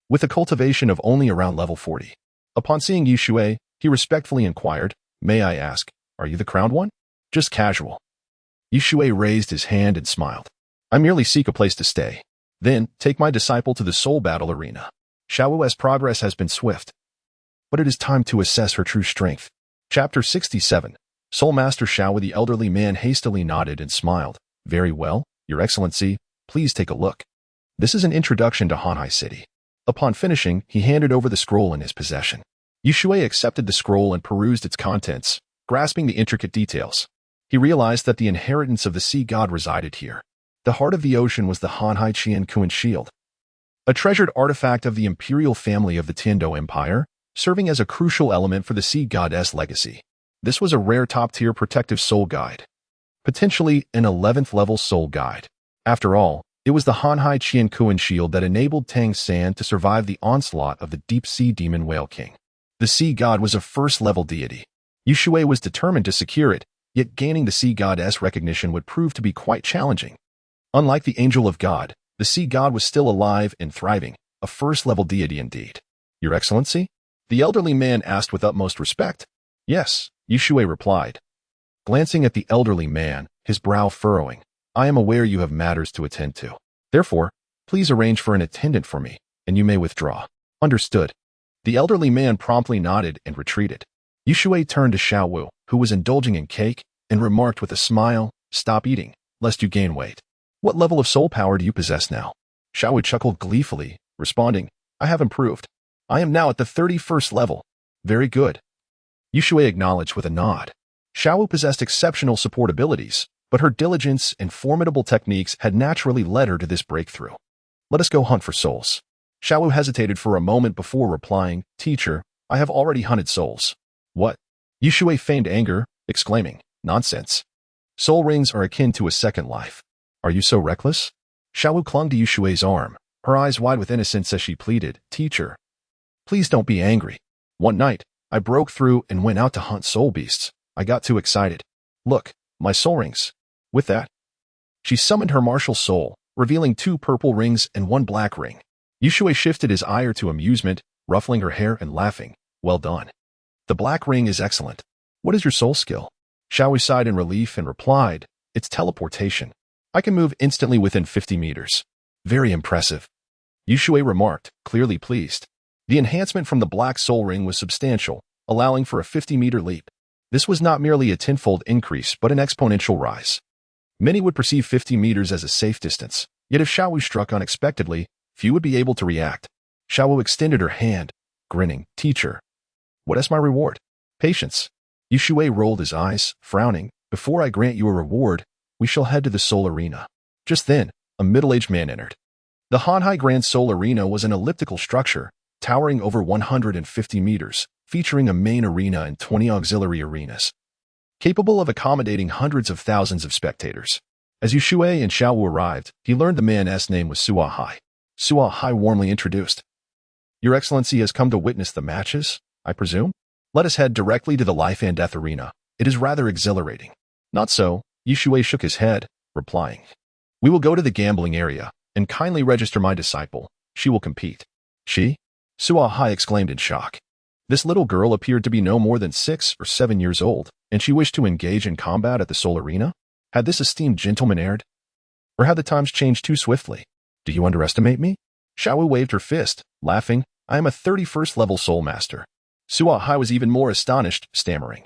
with a cultivation of only around level 40. Upon seeing Shui, he respectfully inquired, May I ask, are you the crowned one? Just casual. Shui raised his hand and smiled. I merely seek a place to stay. Then, take my disciple to the soul battle arena. Xiaowu's progress has been swift, but it is time to assess her true strength. Chapter 67. Soul Master Xiaowu. The elderly man hastily nodded and smiled. Very well, Your Excellency, please take a look. This is an introduction to Hanhai City. Upon finishing, he handed over the scroll in his possession. Shui accepted the scroll and perused its contents, grasping the intricate details. He realized that the inheritance of the sea god resided here. The heart of the ocean was the Hanhai Qiankuan shield, a treasured artifact of the imperial family of the Tiando Empire, serving as a crucial element for the sea goddess legacy. This was a rare top-tier protective soul guide, potentially an 11th level soul guide. After all, it was the Hanhai Qiankuan shield that enabled Tang San to survive the onslaught of the deep-sea demon Whale King. The sea god was a first-level deity. Shui was determined to secure it, yet gaining the sea goddess recognition would prove to be quite challenging. Unlike the angel of God, the sea god was still alive and thriving, a first-level deity indeed. Your Excellency? The elderly man asked with utmost respect. Yes, Shui replied, glancing at the elderly man, his brow furrowing. I am aware you have matters to attend to. Therefore, please arrange for an attendant for me, and you may withdraw. Understood. The elderly man promptly nodded and retreated. Shui turned to Xiao Wu, who was indulging in cake, and remarked with a smile, stop eating, lest you gain weight. What level of soul power do you possess now? Xiao Wu chuckled gleefully, responding, I have improved. I am now at the 31st level. Very good. Shui acknowledged with a nod. Xiao Wu possessed exceptional support abilities, but her diligence and formidable techniques had naturally led her to this breakthrough. Let us go hunt for souls. Xiao Wu hesitated for a moment before replying, Teacher, I have already hunted souls. What? Shui feigned anger, exclaiming, Nonsense. Soul rings are akin to a second life. Are you so reckless? Xiao Wu clung to Shui's arm, her eyes wide with innocence as she pleaded, Teacher, please don't be angry. One night, I broke through and went out to hunt soul beasts. I got too excited. Look, my soul rings. With that, she summoned her martial soul, revealing 2 purple rings and 1 black ring. Shui shifted his ire to amusement, ruffling her hair and laughing. Well done. The black ring is excellent. What is your soul skill? Xiao Wu sighed in relief and replied, It's teleportation. I can move instantly within 50 meters. Very impressive. Shui remarked, clearly pleased. The enhancement from the black soul ring was substantial, allowing for a 50-meter leap. This was not merely a tenfold increase, but an exponential rise. Many would perceive 50 meters as a safe distance, yet if Xiao Wu struck unexpectedly, few would be able to react. Xiao Wu extended her hand, grinning, Teacher, what is my reward? Patience. Shui rolled his eyes, frowning, Before I grant you a reward, we shall head to the Soul Arena. Just then, a middle-aged man entered. The Hanhai Grand Soul Arena was an elliptical structure, towering over 150 meters, featuring a main arena and 20 auxiliary arenas, capable of accommodating hundreds of thousands of spectators. As Shui and Xiao Wu arrived, he learned the man's name was Suo Hai. Suo Hai warmly introduced. Your Excellency has come to witness the matches, I presume? Let us head directly to the life and death arena. It is rather exhilarating. Not so, Shui shook his head, replying, "We will go to the gambling area, and kindly register my disciple. She will compete." She? Xiaowu exclaimed in shock. This little girl appeared to be no more than 6 or 7 years old, and she wished to engage in combat at the Soul Arena? Had this esteemed gentleman erred? Or had the times changed too swiftly? Do you underestimate me? Xiaowu waved her fist, laughing. I am a 31st level Soul Master. Xiaowu was even more astonished, stammering.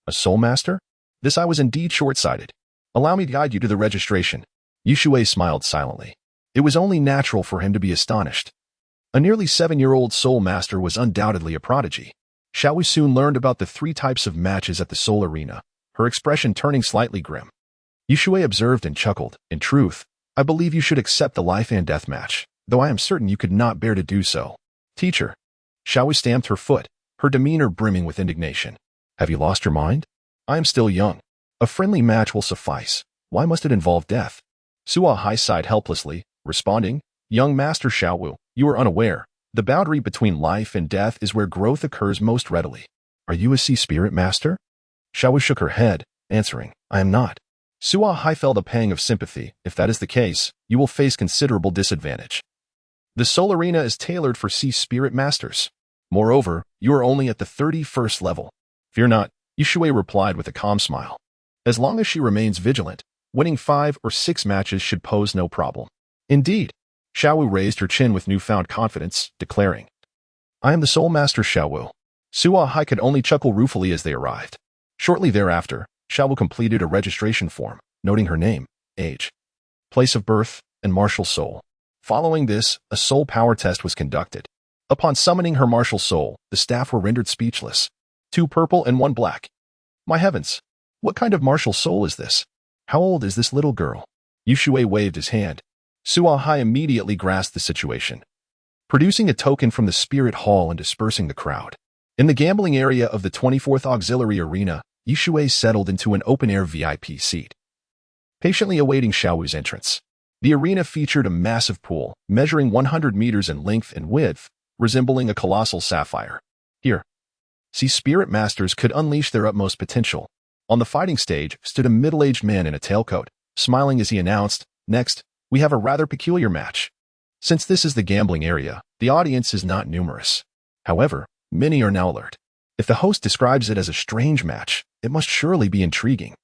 A Soul Master? This I was indeed short-sighted. Allow me to guide you to the registration. Shui smiled silently. It was only natural for him to be astonished. A nearly 7-year-old Soul Master was undoubtedly a prodigy. Xiaowu soon learned about the 3 types of matches at the Soul Arena, her expression turning slightly grim. Shui observed and chuckled. In truth, I believe you should accept the life and death match, though I am certain you could not bear to do so. Teacher. Xiaowu stamped her foot, her demeanor brimming with indignation. Have you lost your mind? I am still young. A friendly match will suffice. Why must it involve death? Xiaowu sighed helplessly, responding, Young Master Xiaowu, you are unaware. The boundary between life and death is where growth occurs most readily. Are you a Sea Spirit Master? Xiaowu shook her head, answering, I am not. Xiaowu felt a pang of sympathy. If that is the case, you will face considerable disadvantage. The Soul Arena is tailored for Sea Spirit Masters. Moreover, you are only at the 31st level. Fear not, Shui replied with a calm smile. As long as she remains vigilant, winning 5 or 6 matches should pose no problem. Indeed. Xiaowu raised her chin with newfound confidence, declaring, I am the Soul Master Xiaowu. Xiaowu could only chuckle ruefully as they arrived. Shortly thereafter, Xiaowu completed a registration form, noting her name, age, place of birth, and martial soul. Following this, a soul power test was conducted. Upon summoning her martial soul, the staff were rendered speechless. 2 purple and 1 black. My heavens! What kind of martial soul is this? How old is this little girl? Shui waved his hand. Xiaowu immediately grasped the situation, producing a token from the Spirit Hall and dispersing the crowd. In the gambling area of the 24th Auxiliary Arena, Shui settled into an open-air VIP seat, patiently awaiting Xiaowu's entrance. The arena featured a massive pool, measuring 100 meters in length and width, resembling a colossal sapphire. Here, Sea Spirit Masters could unleash their utmost potential. On the fighting stage stood a middle-aged man in a tailcoat, smiling as he announced, Next, we have a rather peculiar match. Since this is the gambling area, the audience is not numerous. However, many are now alert. If the host describes it as a strange match, it must surely be intriguing.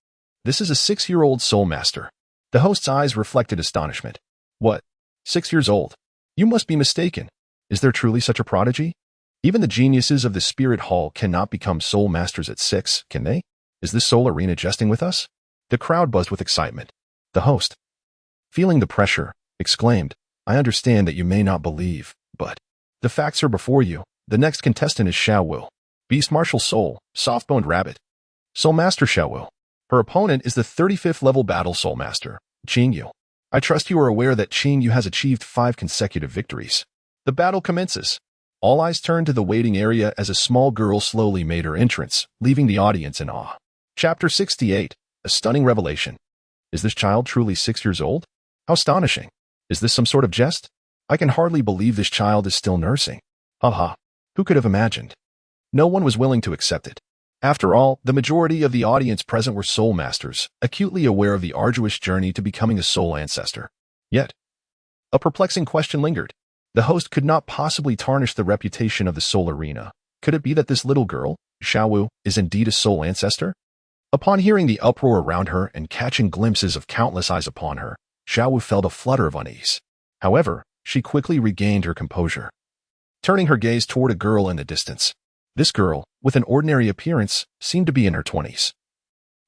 This is a 6-year-old Soul Master. The host's eyes reflected astonishment. What? 6 years old? You must be mistaken. Is there truly such a prodigy? Even the geniuses of the Spirit Hall cannot become Soul Masters at 6, can they? Is this Soul Arena jesting with us? The crowd buzzed with excitement. The host, feeling the pressure, exclaimed, I understand that you may not believe, but the facts are before you. The next contestant is Xiao Wu, Beast Martial Soul, Soft-Boned Rabbit. Soul Master Xiao Wu. Her opponent is the 35th level Battle Soul Master, Qingyu. I trust you are aware that Qingyu has achieved 5 consecutive victories. The battle commences. All eyes turned to the waiting area as a small girl slowly made her entrance, leaving the audience in awe. Chapter 68. A Stunning Revelation. Is this child truly 6 years old? How astonishing. Is this some sort of jest? I can hardly believe this child is still nursing. Haha. Who could have imagined? No one was willing to accept it. After all, the majority of the audience present were Soul Masters, acutely aware of the arduous journey to becoming a Soul Ancestor. Yet, a perplexing question lingered. The host could not possibly tarnish the reputation of the Soul Arena. Could it be that this little girl, Xiaowu, is indeed a Soul Ancestor? Upon hearing the uproar around her and catching glimpses of countless eyes upon her, Xiaowu felt a flutter of unease. However, she quickly regained her composure, turning her gaze toward a girl in the distance. This girl, with an ordinary appearance, seemed to be in her 20s.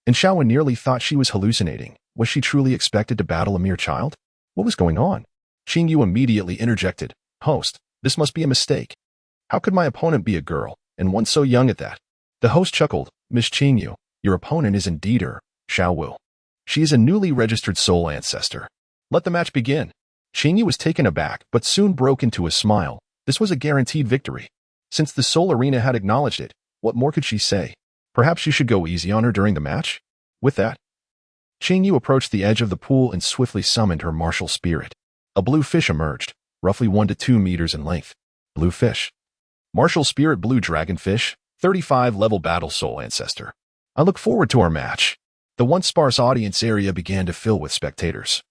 And Xiaowu nearly thought she was hallucinating. Was she truly expected to battle a mere child? What was going on? Qingyu immediately interjected, Host, this must be a mistake. How could my opponent be a girl, and one so young at that? The host chuckled, Miss Qingyu, your opponent is indeed her, Xiaowu. She is a newly registered Soul Ancestor. Let the match begin. Qingyu was taken aback, but soon broke into a smile. This was a guaranteed victory. Since the Soul Arena had acknowledged it, what more could she say? Perhaps she should go easy on her during the match? With that, Qingyu approached the edge of the pool and swiftly summoned her martial spirit. A blue fish emerged, roughly 1 to 2 meters in length. Blue fish. Martial spirit blue dragonfish, 35 level Battle Soul Ancestor. I look forward to our match. The once sparse audience area began to fill with spectators.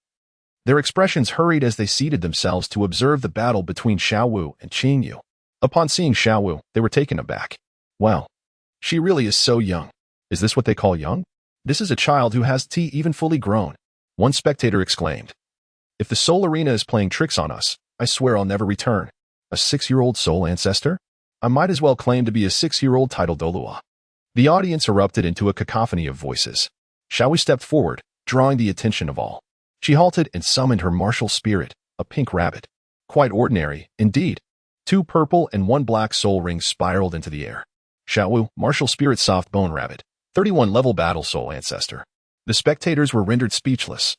Their expressions hurried as they seated themselves to observe the battle between Xiao Wu and Qing Yu. Upon seeing Xiao Wu, they were taken aback. Wow, she really is so young. Is this what they call young? This is a child who has tea even fully grown. One spectator exclaimed. If the soul arena is playing tricks on us, I swear I'll never return. A 6-year-old soul ancestor? I might as well claim to be a 6-year-old title Douluo. The audience erupted into a cacophony of voices. Xiao Wu stepped forward, drawing the attention of all. She halted and summoned her martial spirit, a pink rabbit. Quite ordinary, indeed. 2 purple and 1 black soul rings spiraled into the air. Xiao Wu, martial spirit soft bone rabbit, 31 level battle soul ancestor. The spectators were rendered speechless.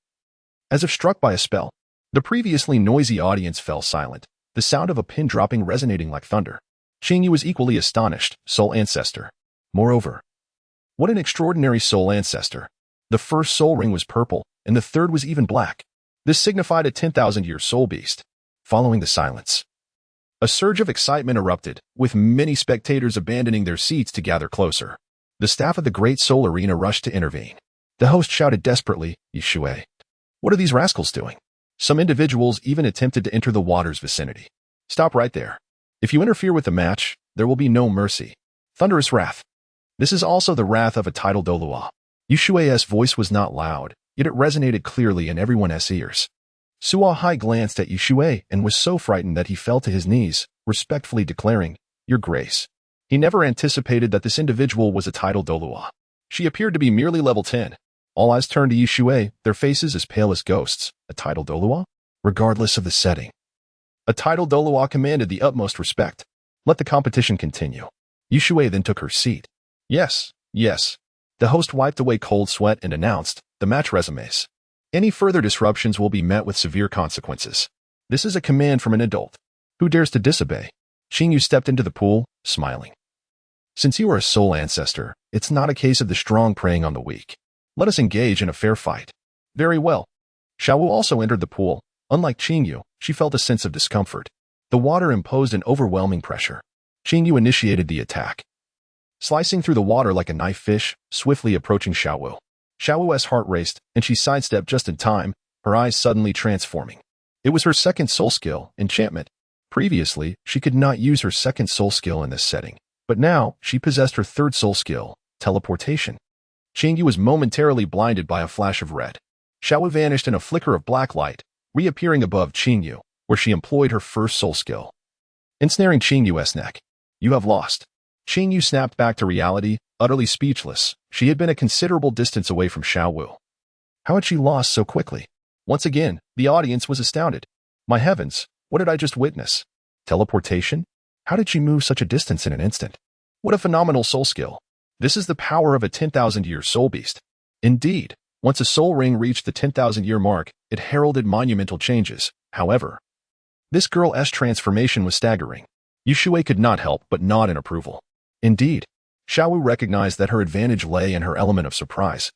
As if struck by a spell, the previously noisy audience fell silent, the sound of a pin dropping resonating like thunder. Qing Yu was equally astonished, soul ancestor. Moreover, what an extraordinary soul ancestor. The first soul ring was purple, and the third was even black. This signified a 10,000-year soul beast. Following the silence, a surge of excitement erupted, with many spectators abandoning their seats to gather closer. The staff of the Great Soul Arena rushed to intervene. The host shouted desperately, Shui, what are these rascals doing? Some individuals even attempted to enter the water's vicinity. Stop right there. If you interfere with the match, there will be no mercy. Thunderous wrath. This is also the wrath of a title Douluo. Shui's voice was not loud, yet it resonated clearly in everyone's ears. Suo Hai glanced at Shui and was so frightened that he fell to his knees, respectfully declaring, Your Grace. He never anticipated that this individual was a title Douluo. She appeared to be merely level 10. All eyes turned to Shui, their faces as pale as ghosts. A title Douluo? Regardless of the setting. A title Douluo commanded the utmost respect. Let the competition continue. Shui then took her seat. Yes, yes. The host wiped away cold sweat and announced, the match resumes. Any further disruptions will be met with severe consequences. This is a command from an adult. Who dares to disobey? Qing Yu stepped into the pool, smiling. Since you are a soul ancestor, it's not a case of the strong preying on the weak. Let us engage in a fair fight. Very well. Xiao Wu also entered the pool. Unlike Qing Yu, she felt a sense of discomfort. The water imposed an overwhelming pressure. Qing Yu initiated the attack, slicing through the water like a knife fish, swiftly approaching Xiao Wu. Xiao Wu's heart raced, and she sidestepped just in time, her eyes suddenly transforming. It was her second soul skill, enchantment. Previously, she could not use her second soul skill in this setting, but now she possessed her third soul skill, teleportation. Qing Yu was momentarily blinded by a flash of red. Xiao Wu vanished in a flicker of black light, reappearing above Qing Yu, where she employed her first soul skill, ensnaring Qing Yu's neck. You have lost. Qing Yu snapped back to reality, utterly speechless. She had been a considerable distance away from Xiao Wu. How had she lost so quickly? Once again, the audience was astounded. My heavens, what did I just witness? Teleportation? How did she move such a distance in an instant? What a phenomenal soul skill. This is the power of a 10,000-year soul beast. Indeed, once a soul ring reached the 10,000-year mark, it heralded monumental changes. However, this girl's transformation was staggering. Shui could not help but nod in approval. Indeed, Xiao Wu recognized that her advantage lay in her element of surprise,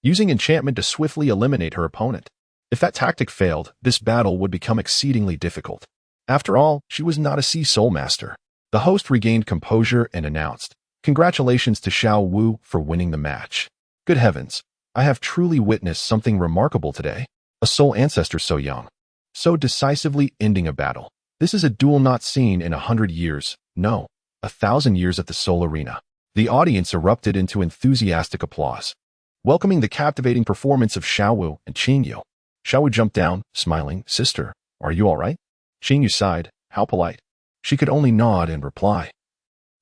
using enchantment to swiftly eliminate her opponent. If that tactic failed, this battle would become exceedingly difficult. After all, she was not a sea soul master. The host regained composure and announced, Congratulations to Xiao Wu for winning the match. Good heavens, I have truly witnessed something remarkable today. A soul ancestor so young, so decisively ending a battle. This is a duel not seen in 100 years, no, 1,000 years at the Soul Arena. The audience erupted into enthusiastic applause, welcoming the captivating performance of Xiao Wu and Qing Yu. Xiao Wu jumped down, smiling, Sister, are you all right? Qing Yu sighed, how polite. She could only nod and reply.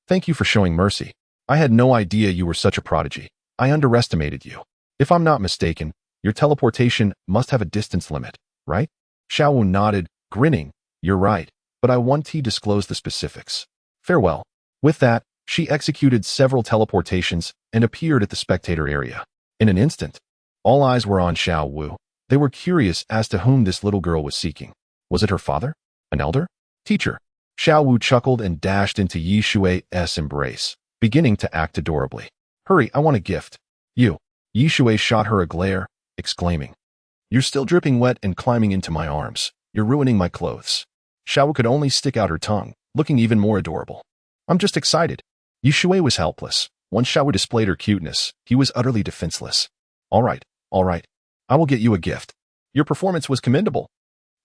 Thank you for showing mercy. I had no idea you were such a prodigy. I underestimated you. If I'm not mistaken, your teleportation must have a distance limit, right? Xiao Wu nodded, grinning. You're right, but I want to disclose the specifics. Farewell. With that, she executed several teleportations and appeared at the spectator area. In an instant, all eyes were on Xiao Wu. They were curious as to whom this little girl was seeking. Was it her father? An elder? Teacher? Xiao Wu chuckled and dashed into Shui's embrace, beginning to act adorably. Hurry, I want a gift. You. Shui shot her a glare, exclaiming, You're still dripping wet and climbing into my arms. You're ruining my clothes. Xiao Wu could only stick out her tongue, looking even more adorable. I'm just excited. Shui was helpless. Once Xiao Wu displayed her cuteness, he was utterly defenseless. All right, all right. I will get you a gift. Your performance was commendable.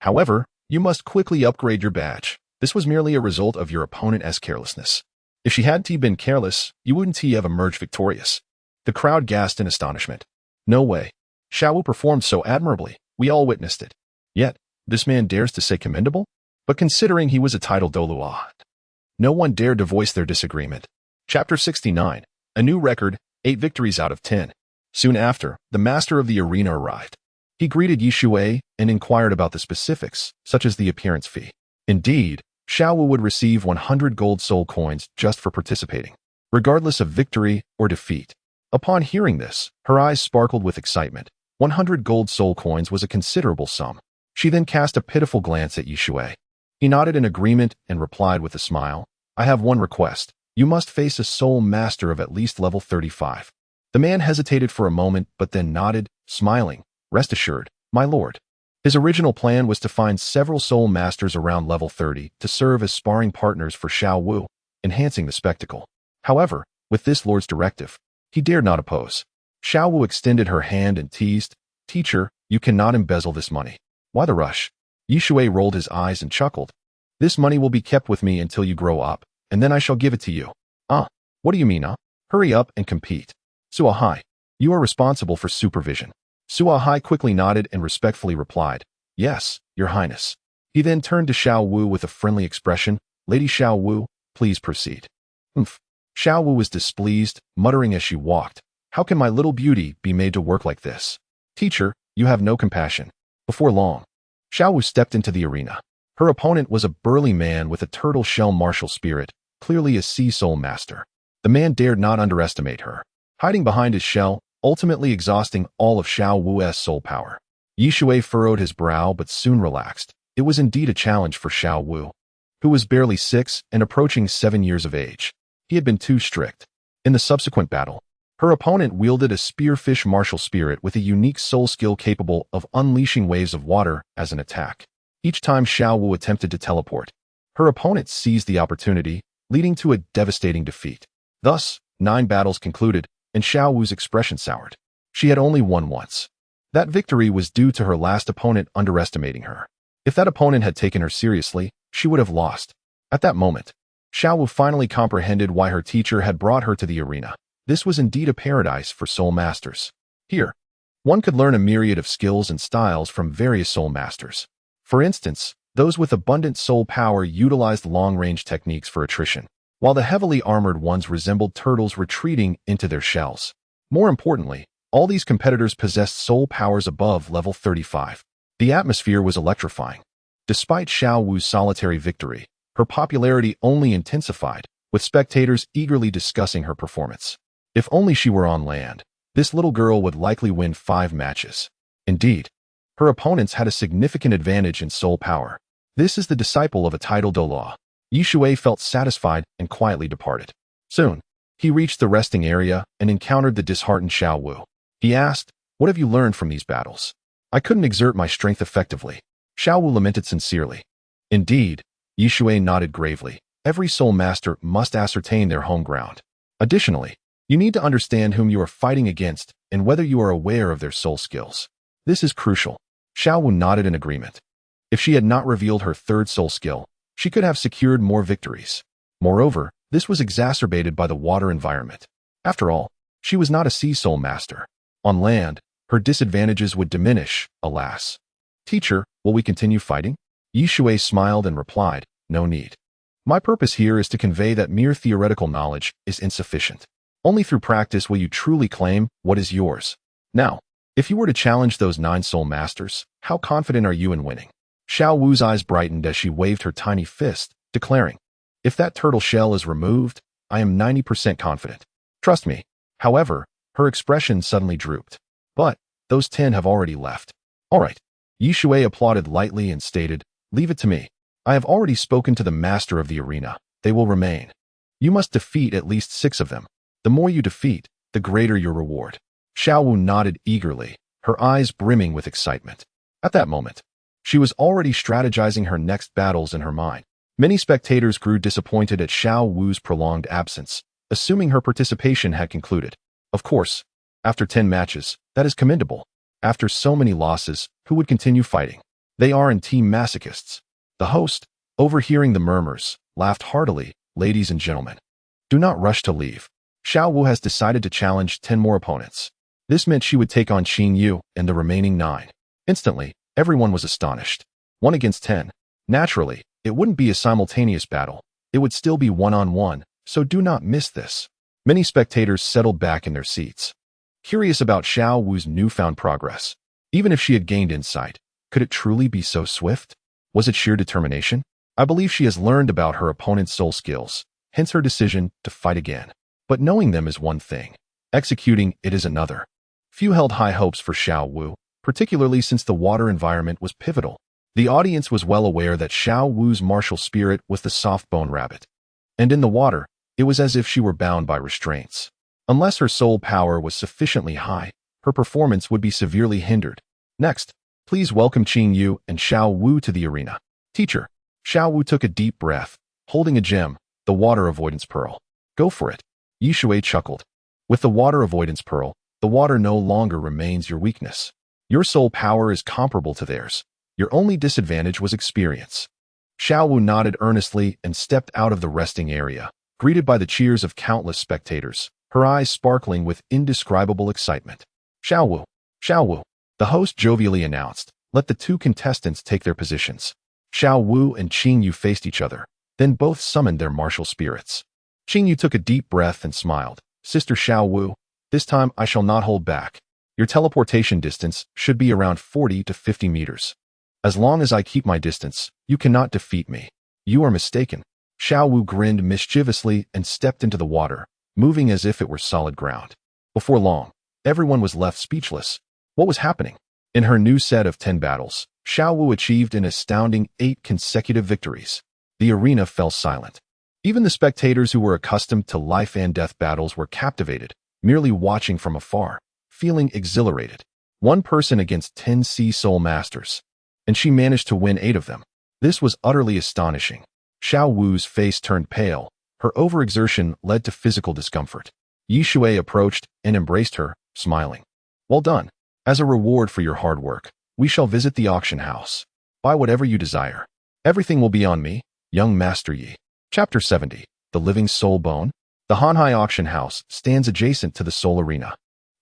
However, you must quickly upgrade your badge. This was merely a result of your opponent's carelessness. If she hadn't been careless, you wouldn't have emerged victorious. The crowd gasped in astonishment. No way. Xiaowu performed so admirably. We all witnessed it. Yet, this man dares to say commendable? But considering he was a titled Douluo, no one dared to voice their disagreement. Chapter 69. A new record, 8 victories out of 10. Soon after, the master of the arena arrived. He greeted Shui and inquired about the specifics, such as the appearance fee. Indeed, Xiaowu would receive 100 gold soul coins just for participating, regardless of victory or defeat. Upon hearing this, her eyes sparkled with excitement. 100 gold soul coins was a considerable sum. She then cast a pitiful glance at Shui. He nodded in agreement and replied with a smile, I have one request. You must face a soul master of at least level 35. The man hesitated for a moment but then nodded, smiling. Rest assured, my lord. His original plan was to find several soul masters around level 30 to serve as sparring partners for Xiao Wu, enhancing the spectacle. However, with this lord's directive, he dared not oppose. Xiao Wu extended her hand and teased, Teacher, you cannot embezzle this money. Why the rush? Shui rolled his eyes and chuckled. This money will be kept with me until you grow up, and then I shall give it to you. What do you mean, Hurry up and compete. Suahai, you are responsible for supervision. Suahai quickly nodded and respectfully replied, Yes, your highness. He then turned to Xiao Wu with a friendly expression, Lady Xiao Wu, please proceed. Xiao Wu was displeased, muttering as she walked, How can my little beauty be made to work like this? Teacher, you have no compassion. Before long, Xiao Wu stepped into the arena. Her opponent was a burly man with a turtle shell martial spirit, clearly a sea soul master. The man dared not underestimate her, hiding behind his shell, ultimately exhausting all of Xiao Wu's soul power. Shui furrowed his brow but soon relaxed. It was indeed a challenge for Xiao Wu, who was barely 6 and approaching 7 years of age. He had been too strict. In the subsequent battle, her opponent wielded a spearfish martial spirit with a unique soul skill capable of unleashing waves of water as an attack. Each time Xiao Wu attempted to teleport, her opponent seized the opportunity, leading to a devastating defeat. Thus, 9 battles concluded, and Xiao Wu's expression soured. She had only won once. That victory was due to her last opponent underestimating her. If that opponent had taken her seriously, she would have lost. At that moment, Xiao Wu finally comprehended why her teacher had brought her to the arena. This was indeed a paradise for soul masters. Here, one could learn a myriad of skills and styles from various soul masters. For instance, those with abundant soul power utilized long-range techniques for attrition, while the heavily armored ones resembled turtles retreating into their shells. More importantly, all these competitors possessed soul powers above level 35. The atmosphere was electrifying. Despite Xiao Wu's solitary victory, her popularity only intensified, with spectators eagerly discussing her performance. If only she were on land, this little girl would likely win 5 matches. Indeed, her opponents had a significant advantage in soul power. This is the disciple of a titled Douluo. Shui felt satisfied and quietly departed. Soon, he reached the resting area and encountered the disheartened Xiao Wu. He asked, What have you learned from these battles? I couldn't exert my strength effectively. Xiao Wu lamented sincerely. Indeed, Shui nodded gravely. Every soul master must ascertain their home ground. Additionally, you need to understand whom you are fighting against and whether you are aware of their soul skills. This is crucial. Xiao Wu nodded in agreement. If she had not revealed her 3rd soul skill, she could have secured more victories. Moreover, this was exacerbated by the water environment. After all, she was not a sea soul master. On land, her disadvantages would diminish, alas. Teacher, will we continue fighting? Shui smiled and replied, No need. My purpose here is to convey that mere theoretical knowledge is insufficient. Only through practice will you truly claim what is yours. Now, if you were to challenge those 9 soul masters, how confident are you in winning? Xiao Wu's eyes brightened as she waved her tiny fist, declaring, If that turtle shell is removed, I am 90% confident. Trust me. However, her expression suddenly drooped. But, those 10 have already left. All right. Shui applauded lightly and stated, Leave it to me. I have already spoken to the master of the arena. They will remain. You must defeat at least 6 of them. The more you defeat, the greater your reward. Xiao Wu nodded eagerly, her eyes brimming with excitement. At that moment, she was already strategizing her next battles in her mind. Many spectators grew disappointed at Xiao Wu's prolonged absence, assuming her participation had concluded. Of course, After 10 matches, that is commendable. After so many losses, who would continue fighting? They are in team masochists. The host, overhearing the murmurs, laughed heartily. Ladies and gentlemen, do not rush to leave. Xiao Wu has decided to challenge 10 more opponents. This meant she would take on Qing Yu and the remaining 9. Instantly, everyone was astonished. 1 against 10. Naturally, it wouldn't be a simultaneous battle. It would still be one-on-one, so do not miss this. Many spectators settled back in their seats, curious about Xiao Wu's newfound progress. Even if she had gained insight, could it truly be so swift? Was it sheer determination? I believe she has learned about her opponent's soul skills, hence her decision to fight again. But knowing them is one thing. Executing it is another. Few held high hopes for Xiao Wu, particularly since the water environment was pivotal. The audience was well aware that Xiao Wu's martial spirit was the soft-bone rabbit. And in the water, it was as if she were bound by restraints. Unless her soul power was sufficiently high, her performance would be severely hindered. Next, please welcome Qing Yu and Xiao Wu to the arena. Teacher. Xiao Wu took a deep breath, holding a gem, the water avoidance pearl. Go for it. Shui chuckled. With the water avoidance pearl, the water no longer remains your weakness. Your soul power is comparable to theirs. Your only disadvantage was experience. Xiao Wu nodded earnestly and stepped out of the resting area, greeted by the cheers of countless spectators, her eyes sparkling with indescribable excitement. Xiao Wu, Xiao Wu, the host jovially announced. Let the 2 contestants take their positions. Xiao Wu and Qing Yu faced each other, then both summoned their martial spirits. Qing Yu took a deep breath and smiled. Sister Xiao Wu, this time I shall not hold back. Your teleportation distance should be around 40 to 50 meters. As long as I keep my distance, you cannot defeat me. You are mistaken. Xiao Wu grinned mischievously and stepped into the water, moving as if it were solid ground. Before long, everyone was left speechless. What was happening? In her new set of 10 battles, Xiao Wu achieved an astounding 8 consecutive victories. The arena fell silent. Even the spectators who were accustomed to life and death battles were captivated, merely watching from afar, feeling exhilarated. 1 person against 10 sea soul masters. And she managed to win 8 of them. This was utterly astonishing. Xiao Wu's face turned pale. Her overexertion led to physical discomfort. Shui approached and embraced her, smiling. Well done. As a reward for your hard work, we shall visit the auction house. Buy whatever you desire. Everything will be on me, young Master Yi. Chapter 70. The Living Soul Bone. The Hanhai auction house stands adjacent to the Soul Arena.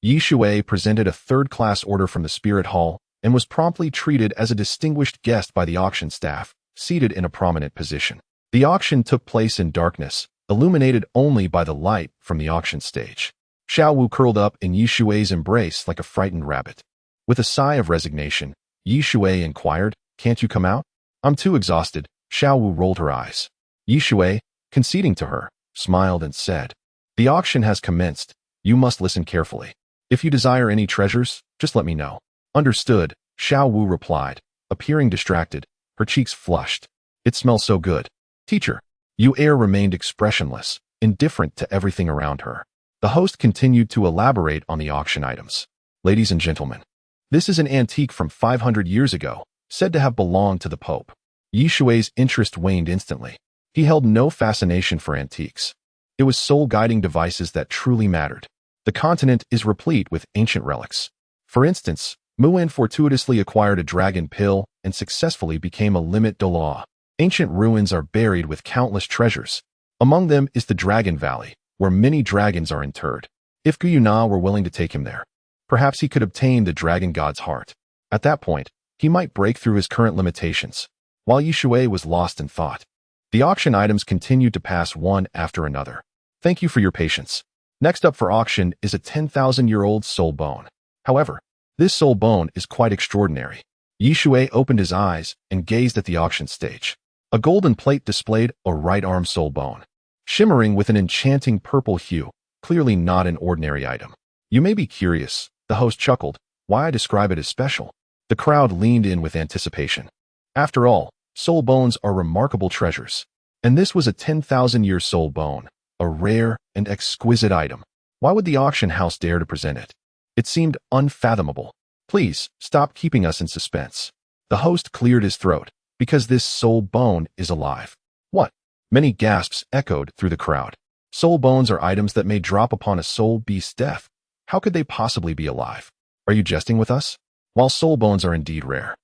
Shui presented a third-class order from the Spirit Hall and was promptly treated as a distinguished guest by the auction staff, seated in a prominent position. The auction took place in darkness, illuminated only by the light from the auction stage. Xiao Wu curled up in Shui's embrace like a frightened rabbit. With a sigh of resignation, Shui inquired, "Can't you come out?" "I'm too exhausted." Xiao Wu rolled her eyes. Shui, conceding to her, smiled and said, "The auction has commenced. You must listen carefully. If you desire any treasures, just let me know." "Understood," Xiao Wu replied, appearing distracted, her cheeks flushed. "It smells so good." "Teacher." Yu remained expressionless, indifferent to everything around her. The host continued to elaborate on the auction items. "Ladies and gentlemen, this is an antique from 500 years ago, said to have belonged to the Pope." Shui's interest waned instantly. He held no fascination for antiques. It was soul-guiding devices that truly mattered. The continent is replete with ancient relics. For instance, Muan fortuitously acquired a dragon pill and successfully became a limit Douluo. Ancient ruins are buried with countless treasures. Among them is the Dragon Valley, where many dragons are interred. If Guyuna were willing to take him there, perhaps he could obtain the dragon god's heart. At that point, he might break through his current limitations. While Shui was lost in thought, the auction items continued to pass one after another. "Thank you for your patience. Next up for auction is a 10,000-year-old soul bone. However, this soul bone is quite extraordinary." Shui opened his eyes and gazed at the auction stage. A golden plate displayed a right-arm soul bone, shimmering with an enchanting purple hue, clearly not an ordinary item. "You may be curious," the host chuckled, "why I describe it as special." The crowd leaned in with anticipation. After all, soul bones are remarkable treasures. And this was a 10,000-year soul bone, a rare and exquisite item. Why would the auction house dare to present it? It seemed unfathomable. "Please, stop keeping us in suspense." The host cleared his throat, "because this soul bone is alive." "What?" Many gasps echoed through the crowd. Soul bones are items that may drop upon a soul beast's death. How could they possibly be alive? Are you jesting with us? While soul bones are indeed rare,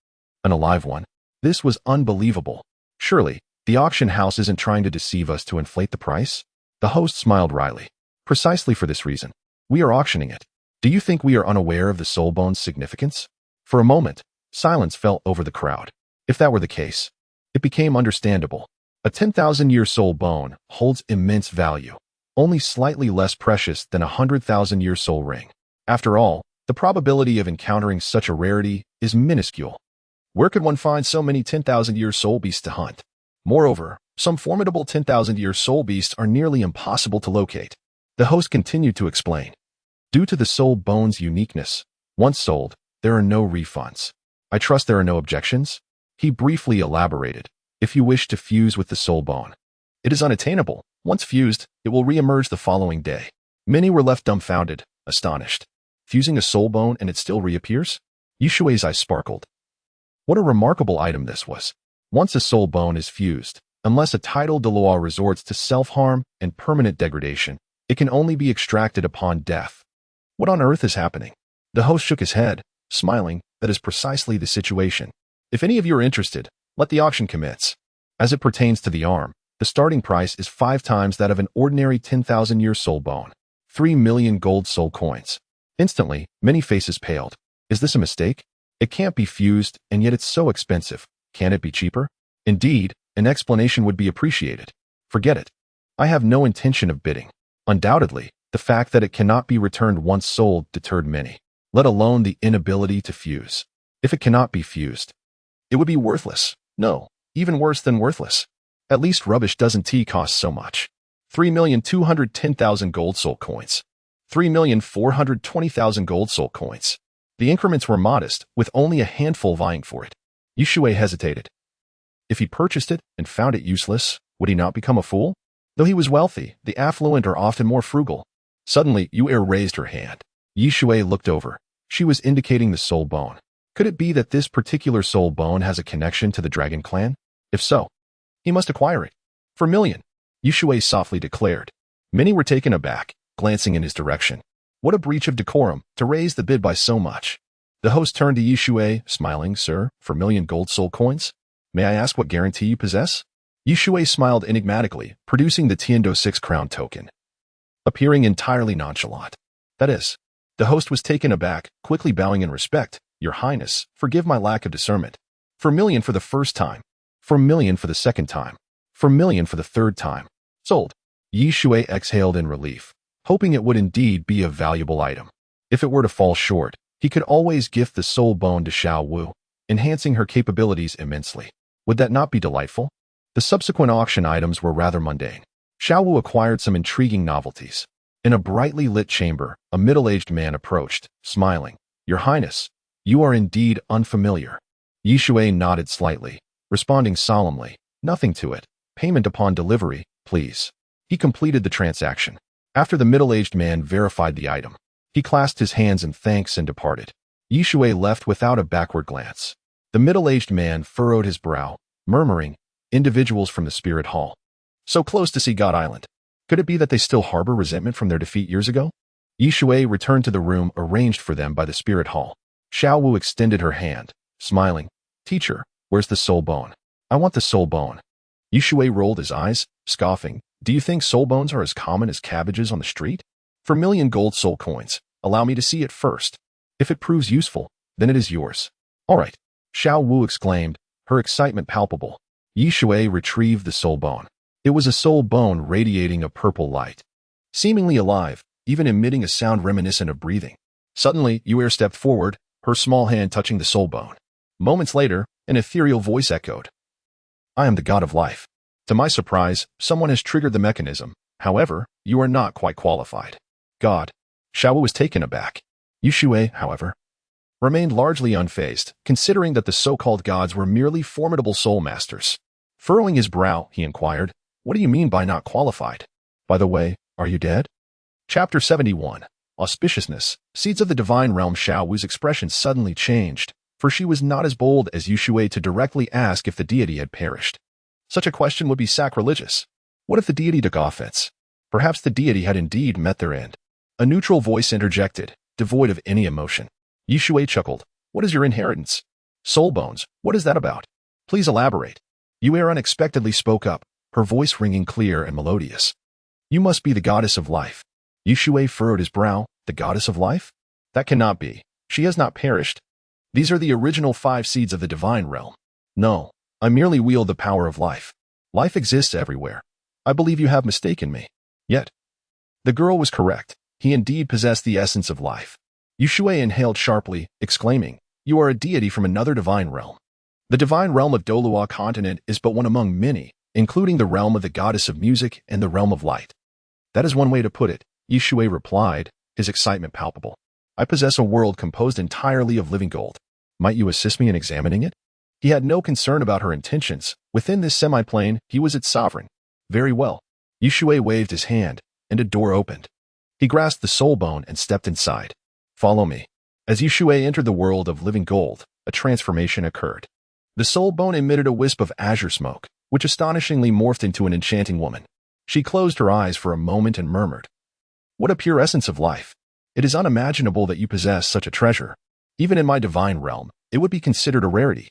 an alive one? This was unbelievable. Surely, the auction house isn't trying to deceive us to inflate the price? The host smiled wryly. Precisely for this reason. We are auctioning it. Do you think we are unaware of the soul bone's significance? For a moment, silence fell over the crowd. If that were the case, it became understandable. A 10,000-year soul bone holds immense value, only slightly less precious than a 100,000-year soul ring. After all, the probability of encountering such a rarity is minuscule. Where could one find so many 10,000-year soul beasts to hunt? Moreover, some formidable 10,000-year soul beasts are nearly impossible to locate. The host continued to explain. Due to the soul bone's uniqueness, once sold, there are no refunds. I trust there are no objections? He briefly elaborated. If you wish to fuse with the soul bone, it is unattainable. Once fused, it will re-emerge the following day. Many were left dumbfounded, astonished. Fusing a soul bone and it still reappears? Yishui's eyes sparkled. What a remarkable item this was. Once a soul bone is fused, unless a tidal Douluo resorts to self-harm and permanent degradation, it can only be extracted upon death. What on earth is happening? The host shook his head, smiling. That is precisely the situation. If any of you are interested, let the auction commence. As it pertains to the arm, the starting price is 5 times that of an ordinary 10,000-year soul bone. 3 million gold soul coins. Instantly, many faces paled. Is this a mistake? It can't be fused, and yet it's so expensive. Can it be cheaper? Indeed, an explanation would be appreciated. Forget it. I have no intention of bidding. Undoubtedly, the fact that it cannot be returned once sold deterred many, let alone the inability to fuse. If it cannot be fused, it would be worthless. No, even worse than worthless. At least rubbish doesn't cost so much. 3,210,000 gold soul coins. 3,420,000 gold soul coins. The increments were modest, with only a handful vying for it. Yishui hesitated. If he purchased it and found it useless, would he not become a fool? Though he was wealthy, the affluent are often more frugal. Suddenly, Yu raised her hand. Yishui looked over. She was indicating the soul bone. Could it be that this particular soul bone has a connection to the dragon clan? If so, he must acquire it. For a million, Yishui softly declared. Many were taken aback, glancing in his direction. What a breach of decorum, to raise the bid by so much. The host turned to Yishui, smiling. Sir, for 1 million gold soul coins? May I ask what guarantee you possess? Yishui smiled enigmatically, producing the Tiendo 6 crown token, appearing entirely nonchalant. That is. The host was taken aback, quickly bowing in respect. Your Highness, forgive my lack of discernment. For 1 million for the first time. For 1 million for the second time. For 1 million for the third time. Sold. Yishui exhaled in relief, hoping it would indeed be a valuable item. If it were to fall short, he could always gift the soul bone to Xiao Wu, enhancing her capabilities immensely. Would that not be delightful? The subsequent auction items were rather mundane. Xiao Wu acquired some intriguing novelties. In a brightly lit chamber, a middle-aged man approached, smiling. Your Highness, you are indeed unfamiliar. Yishui nodded slightly, responding solemnly. Nothing to it. Payment upon delivery, please. He completed the transaction. After the middle-aged man verified the item, he clasped his hands in thanks and departed. Yishui left without a backward glance. The middle-aged man furrowed his brow, murmuring, individuals from the spirit hall. So close to Sea God Island. Could it be that they still harbor resentment from their defeat years ago? Yishui returned to the room arranged for them by the spirit hall. Xiao Wu extended her hand, smiling. Teacher, where's the soul bone? I want the soul bone. Yishui rolled his eyes, scoffing. Do you think soul bones are as common as cabbages on the street? For 1 million gold soul coins, allow me to see it first. If it proves useful, then it is yours. All right, Xiao Wu exclaimed, her excitement palpable. Yishui retrieved the soul bone. It was a soul bone radiating a purple light, seemingly alive, even emitting a sound reminiscent of breathing. Suddenly, Yu stepped forward, her small hand touching the soul bone. Moments later, an ethereal voice echoed. I am the god of life. To my surprise, someone has triggered the mechanism. However, you are not quite qualified. God. Xiao Wu was taken aback. Yishui, however, remained largely unfazed, considering that the so-called gods were merely formidable soul masters. Furrowing his brow, he inquired, what do you mean by not qualified? By the way, are you dead? Chapter 71. Auspiciousness. Seeds of the divine realm. Xiao Wu's expression suddenly changed, for she was not as bold as Yishui to directly ask if the deity had perished. Such a question would be sacrilegious. What if the deity took offense? Perhaps the deity had indeed met their end. A neutral voice interjected, devoid of any emotion. Shui chuckled. What is your inheritance? Soul bones, what is that about? Please elaborate. Yue unexpectedly spoke up, her voice ringing clear and melodious. You must be the goddess of life. Shui furrowed his brow. The goddess of life? That cannot be. She has not perished. These are the original 5 seeds of the divine realm. No, I merely wield the power of life. Life exists everywhere. I believe you have mistaken me. Yet, the girl was correct. He indeed possessed the essence of life. Shui inhaled sharply, exclaiming, You are a deity from another divine realm. The divine realm of Douluo Continent is but one among many, including the realm of the goddess of music and the realm of light. That is one way to put it, Shui replied, his excitement palpable. I possess a world composed entirely of living gold. Might you assist me in examining it? He had no concern about her intentions. Within this semi-plane, he was its sovereign. Very well. Shui waved his hand, and a door opened. He grasped the soul bone and stepped inside. Follow me. As Shui entered the world of living gold, a transformation occurred. The soul bone emitted a wisp of azure smoke, which astonishingly morphed into an enchanting woman. She closed her eyes for a moment and murmured, What a pure essence of life! It is unimaginable that you possess such a treasure. Even in my divine realm, it would be considered a rarity.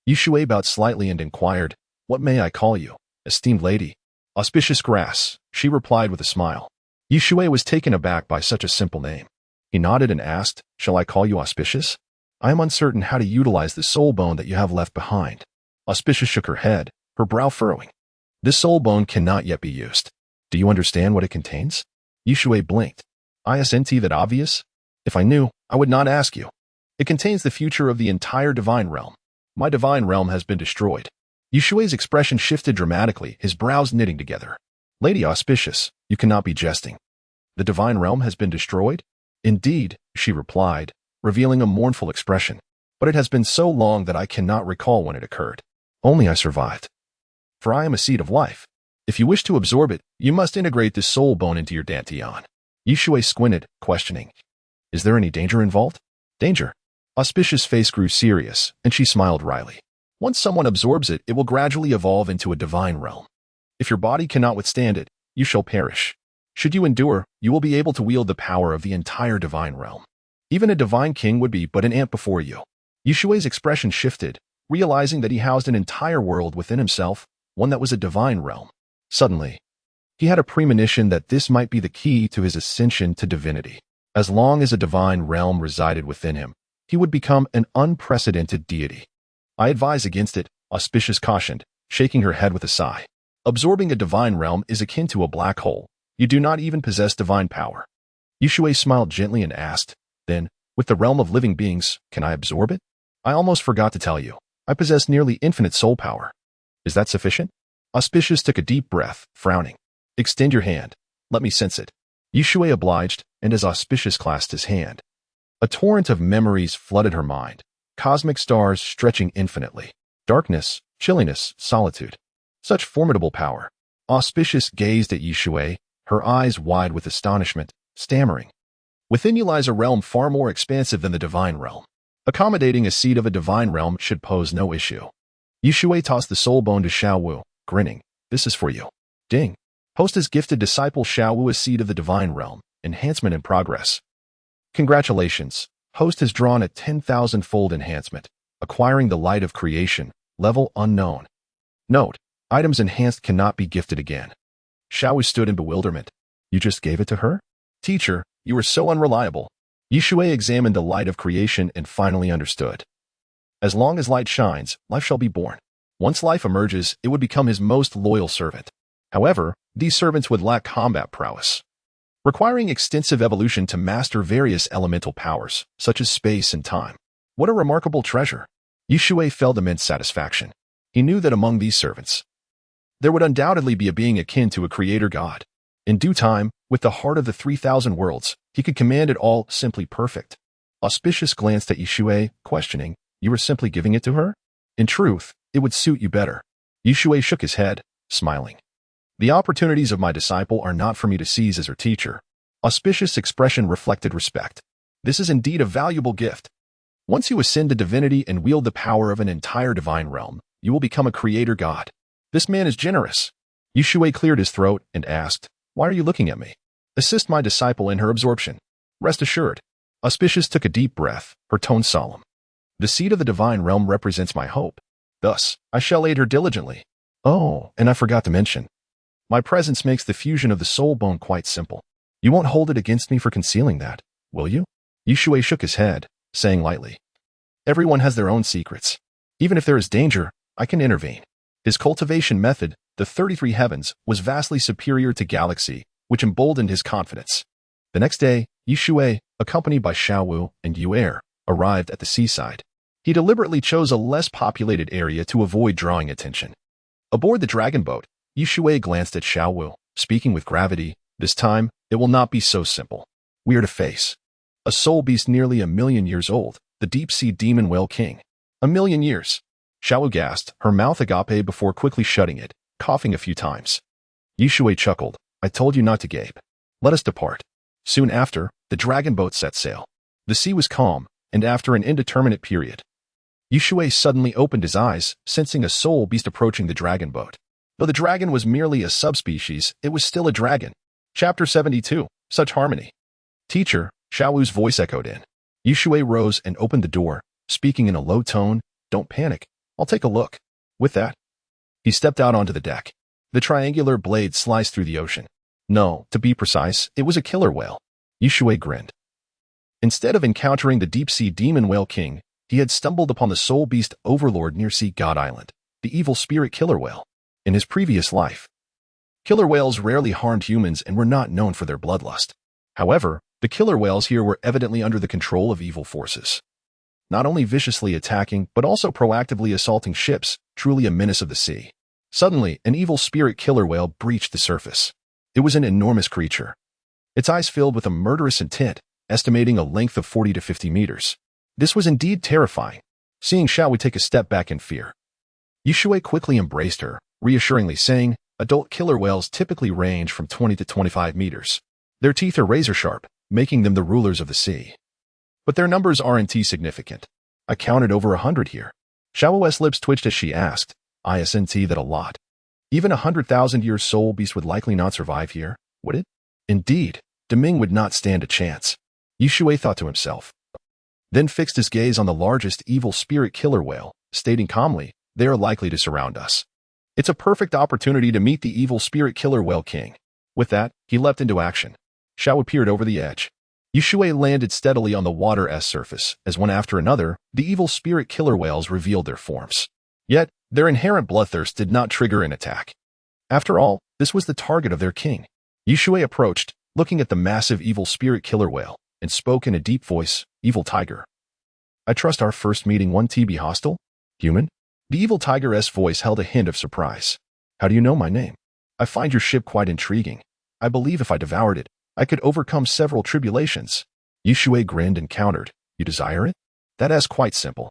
Shui bowed slightly and inquired, What may I call you, esteemed lady? Auspicious grass, she replied with a smile. Shui was taken aback by such a simple name. He nodded and asked, Shall I call you auspicious? I am uncertain how to utilize the soul bone that you have left behind. Auspicious shook her head, her brow furrowing. This soul bone cannot yet be used. Do you understand what it contains? Shui blinked. Isn't that obvious? If I knew, I would not ask you. It contains the future of the entire divine realm. My divine realm has been destroyed. Shui's expression shifted dramatically, his brows knitting together. Lady Auspicious, you cannot be jesting. The divine realm has been destroyed? Indeed, she replied, revealing a mournful expression. But it has been so long that I cannot recall when it occurred. Only I survived. For I am a seed of life. If you wish to absorb it, you must integrate this soul bone into your dantian. Shui squinted, questioning. Is there any danger involved? Danger? Auspicious' face grew serious, and she smiled wryly. Once someone absorbs it, it will gradually evolve into a divine realm. If your body cannot withstand it, you shall perish. Should you endure, you will be able to wield the power of the entire divine realm. Even a divine king would be but an ant before you. Shui's expression shifted, realizing that he housed an entire world within himself, one that was a divine realm. Suddenly, he had a premonition that this might be the key to his ascension to divinity. As long as a divine realm resided within him, he would become an unprecedented deity. I advise against it, Auspicious cautioned, shaking her head with a sigh. Absorbing a divine realm is akin to a black hole. You do not even possess divine power. Shui smiled gently and asked, Then, with the realm of living beings, can I absorb it? I almost forgot to tell you. I possess nearly infinite soul power. Is that sufficient? Auspicious took a deep breath, frowning. Extend your hand. Let me sense it. Shui obliged, and as Auspicious clasped his hand, a torrent of memories flooded her mind, cosmic stars stretching infinitely. Darkness, chilliness, solitude. Such formidable power. Auspicious gazed at Shui, her eyes wide with astonishment, stammering. Within you lies a realm far more expansive than the divine realm. Accommodating a seed of a divine realm should pose no issue. Shui tossed the soul bone to Xiao Wu, grinning. This is for you. Ding. Host has gifted disciple Xiao Wu a seed of the divine realm, enhancement in progress. Congratulations. Host has drawn a 10,000-fold enhancement, acquiring the light of creation, level unknown. Note, items enhanced cannot be gifted again. Xiao Wu stood in bewilderment. You just gave it to her? Teacher, you are so unreliable. Shui examined the light of creation and finally understood. As long as light shines, life shall be born. Once life emerges, it would become his most loyal servant. However, these servants would lack combat prowess, requiring extensive evolution to master various elemental powers, such as space and time. What a remarkable treasure! Shui felt immense satisfaction. He knew that among these servants, there would undoubtedly be a being akin to a creator god. In due time, with the heart of the 3,000 worlds, he could command it all simply perfect. Auspicious glanced at Shui, questioning, You were simply giving it to her? In truth, it would suit you better. Shui shook his head, smiling. The opportunities of my disciple are not for me to seize as her teacher. Auspicious expression reflected respect. This is indeed a valuable gift. Once you ascend to divinity and wield the power of an entire divine realm, you will become a creator god. This man is generous. Shui cleared his throat and asked, Why are you looking at me? Assist my disciple in her absorption. Rest assured. Auspicious took a deep breath, her tone solemn. The seed of the divine realm represents my hope. Thus, I shall aid her diligently. Oh, and I forgot to mention. My presence makes the fusion of the soul bone quite simple. You won't hold it against me for concealing that, will you? Shui shook his head, saying lightly. Everyone has their own secrets. Even if there is danger, I can intervene. His cultivation method, the 33 heavens, was vastly superior to Galaxy, which emboldened his confidence. The next day, Shui, accompanied by Xiao Wu and Yu, arrived at the seaside. He deliberately chose a less populated area to avoid drawing attention. Aboard the dragon boat, Shui glanced at Xiao Wu, speaking with gravity. This time, it will not be so simple. We are to face a soul beast nearly 1,000,000 years old, the deep-sea demon whale king. 1,000,000 years. Xiao Wu gasped, her mouth agape before quickly shutting it, coughing a few times. Shui chuckled. I told you not to gape. Let us depart. Soon after, the dragon boat set sail. The sea was calm, and after an indeterminate period, Shui suddenly opened his eyes, sensing a soul beast approaching the dragon boat. Though the dragon was merely a subspecies, it was still a dragon. Chapter 72. Such harmony. Teacher, Xiao Wu's voice echoed in. Shui rose and opened the door, speaking in a low tone. Don't panic. I'll take a look. With that, he stepped out onto the deck. The triangular blade sliced through the ocean. No, to be precise, it was a killer whale. Shui grinned. Instead of encountering the deep-sea demon whale king, he had stumbled upon the soul beast overlord near Sea God Island, the evil spirit killer whale. In his previous life, killer whales rarely harmed humans and were not known for their bloodlust. However, the killer whales here were evidently under the control of evil forces. Not only viciously attacking, but also proactively assaulting ships, truly a menace of the sea. Suddenly, an evil spirit killer whale breached the surface. It was an enormous creature. Its eyes filled with a murderous intent, estimating a length of 40 to 50 meters. This was indeed terrifying. Seeing Xiao Wu take a step back in fear, Shui quickly embraced her, reassuringly saying, adult killer whales typically range from 20 to 25 meters. Their teeth are razor-sharp, making them the rulers of the sea. But their numbers aren't significant. I counted over 100 here. Xiao Wu's lips twitched as she asked, isn't that a lot? Even 100,000-year soul beast would likely not survive here, would it? Indeed, Deming would not stand a chance. Shui thought to himself. Then fixed his gaze on the largest evil spirit killer whale, stating calmly, they are likely to surround us. It's a perfect opportunity to meet the evil spirit killer whale king. With that, he leapt into action. Xiao appeared over the edge. Shui landed steadily on the water's surface, as one after another, the evil spirit killer whales revealed their forms. Yet, their inherent bloodthirst did not trigger an attack. After all, this was the target of their king. Shui approached, looking at the massive evil spirit killer whale, and spoke in a deep voice, Evil Tiger. I trust our first meeting won't be hostile? Human? The evil tiger's voice held a hint of surprise. How do you know my name? I find your ship quite intriguing. I believe if I devoured it, I could overcome several tribulations. Shui grinned and countered. You desire it? That is quite simple.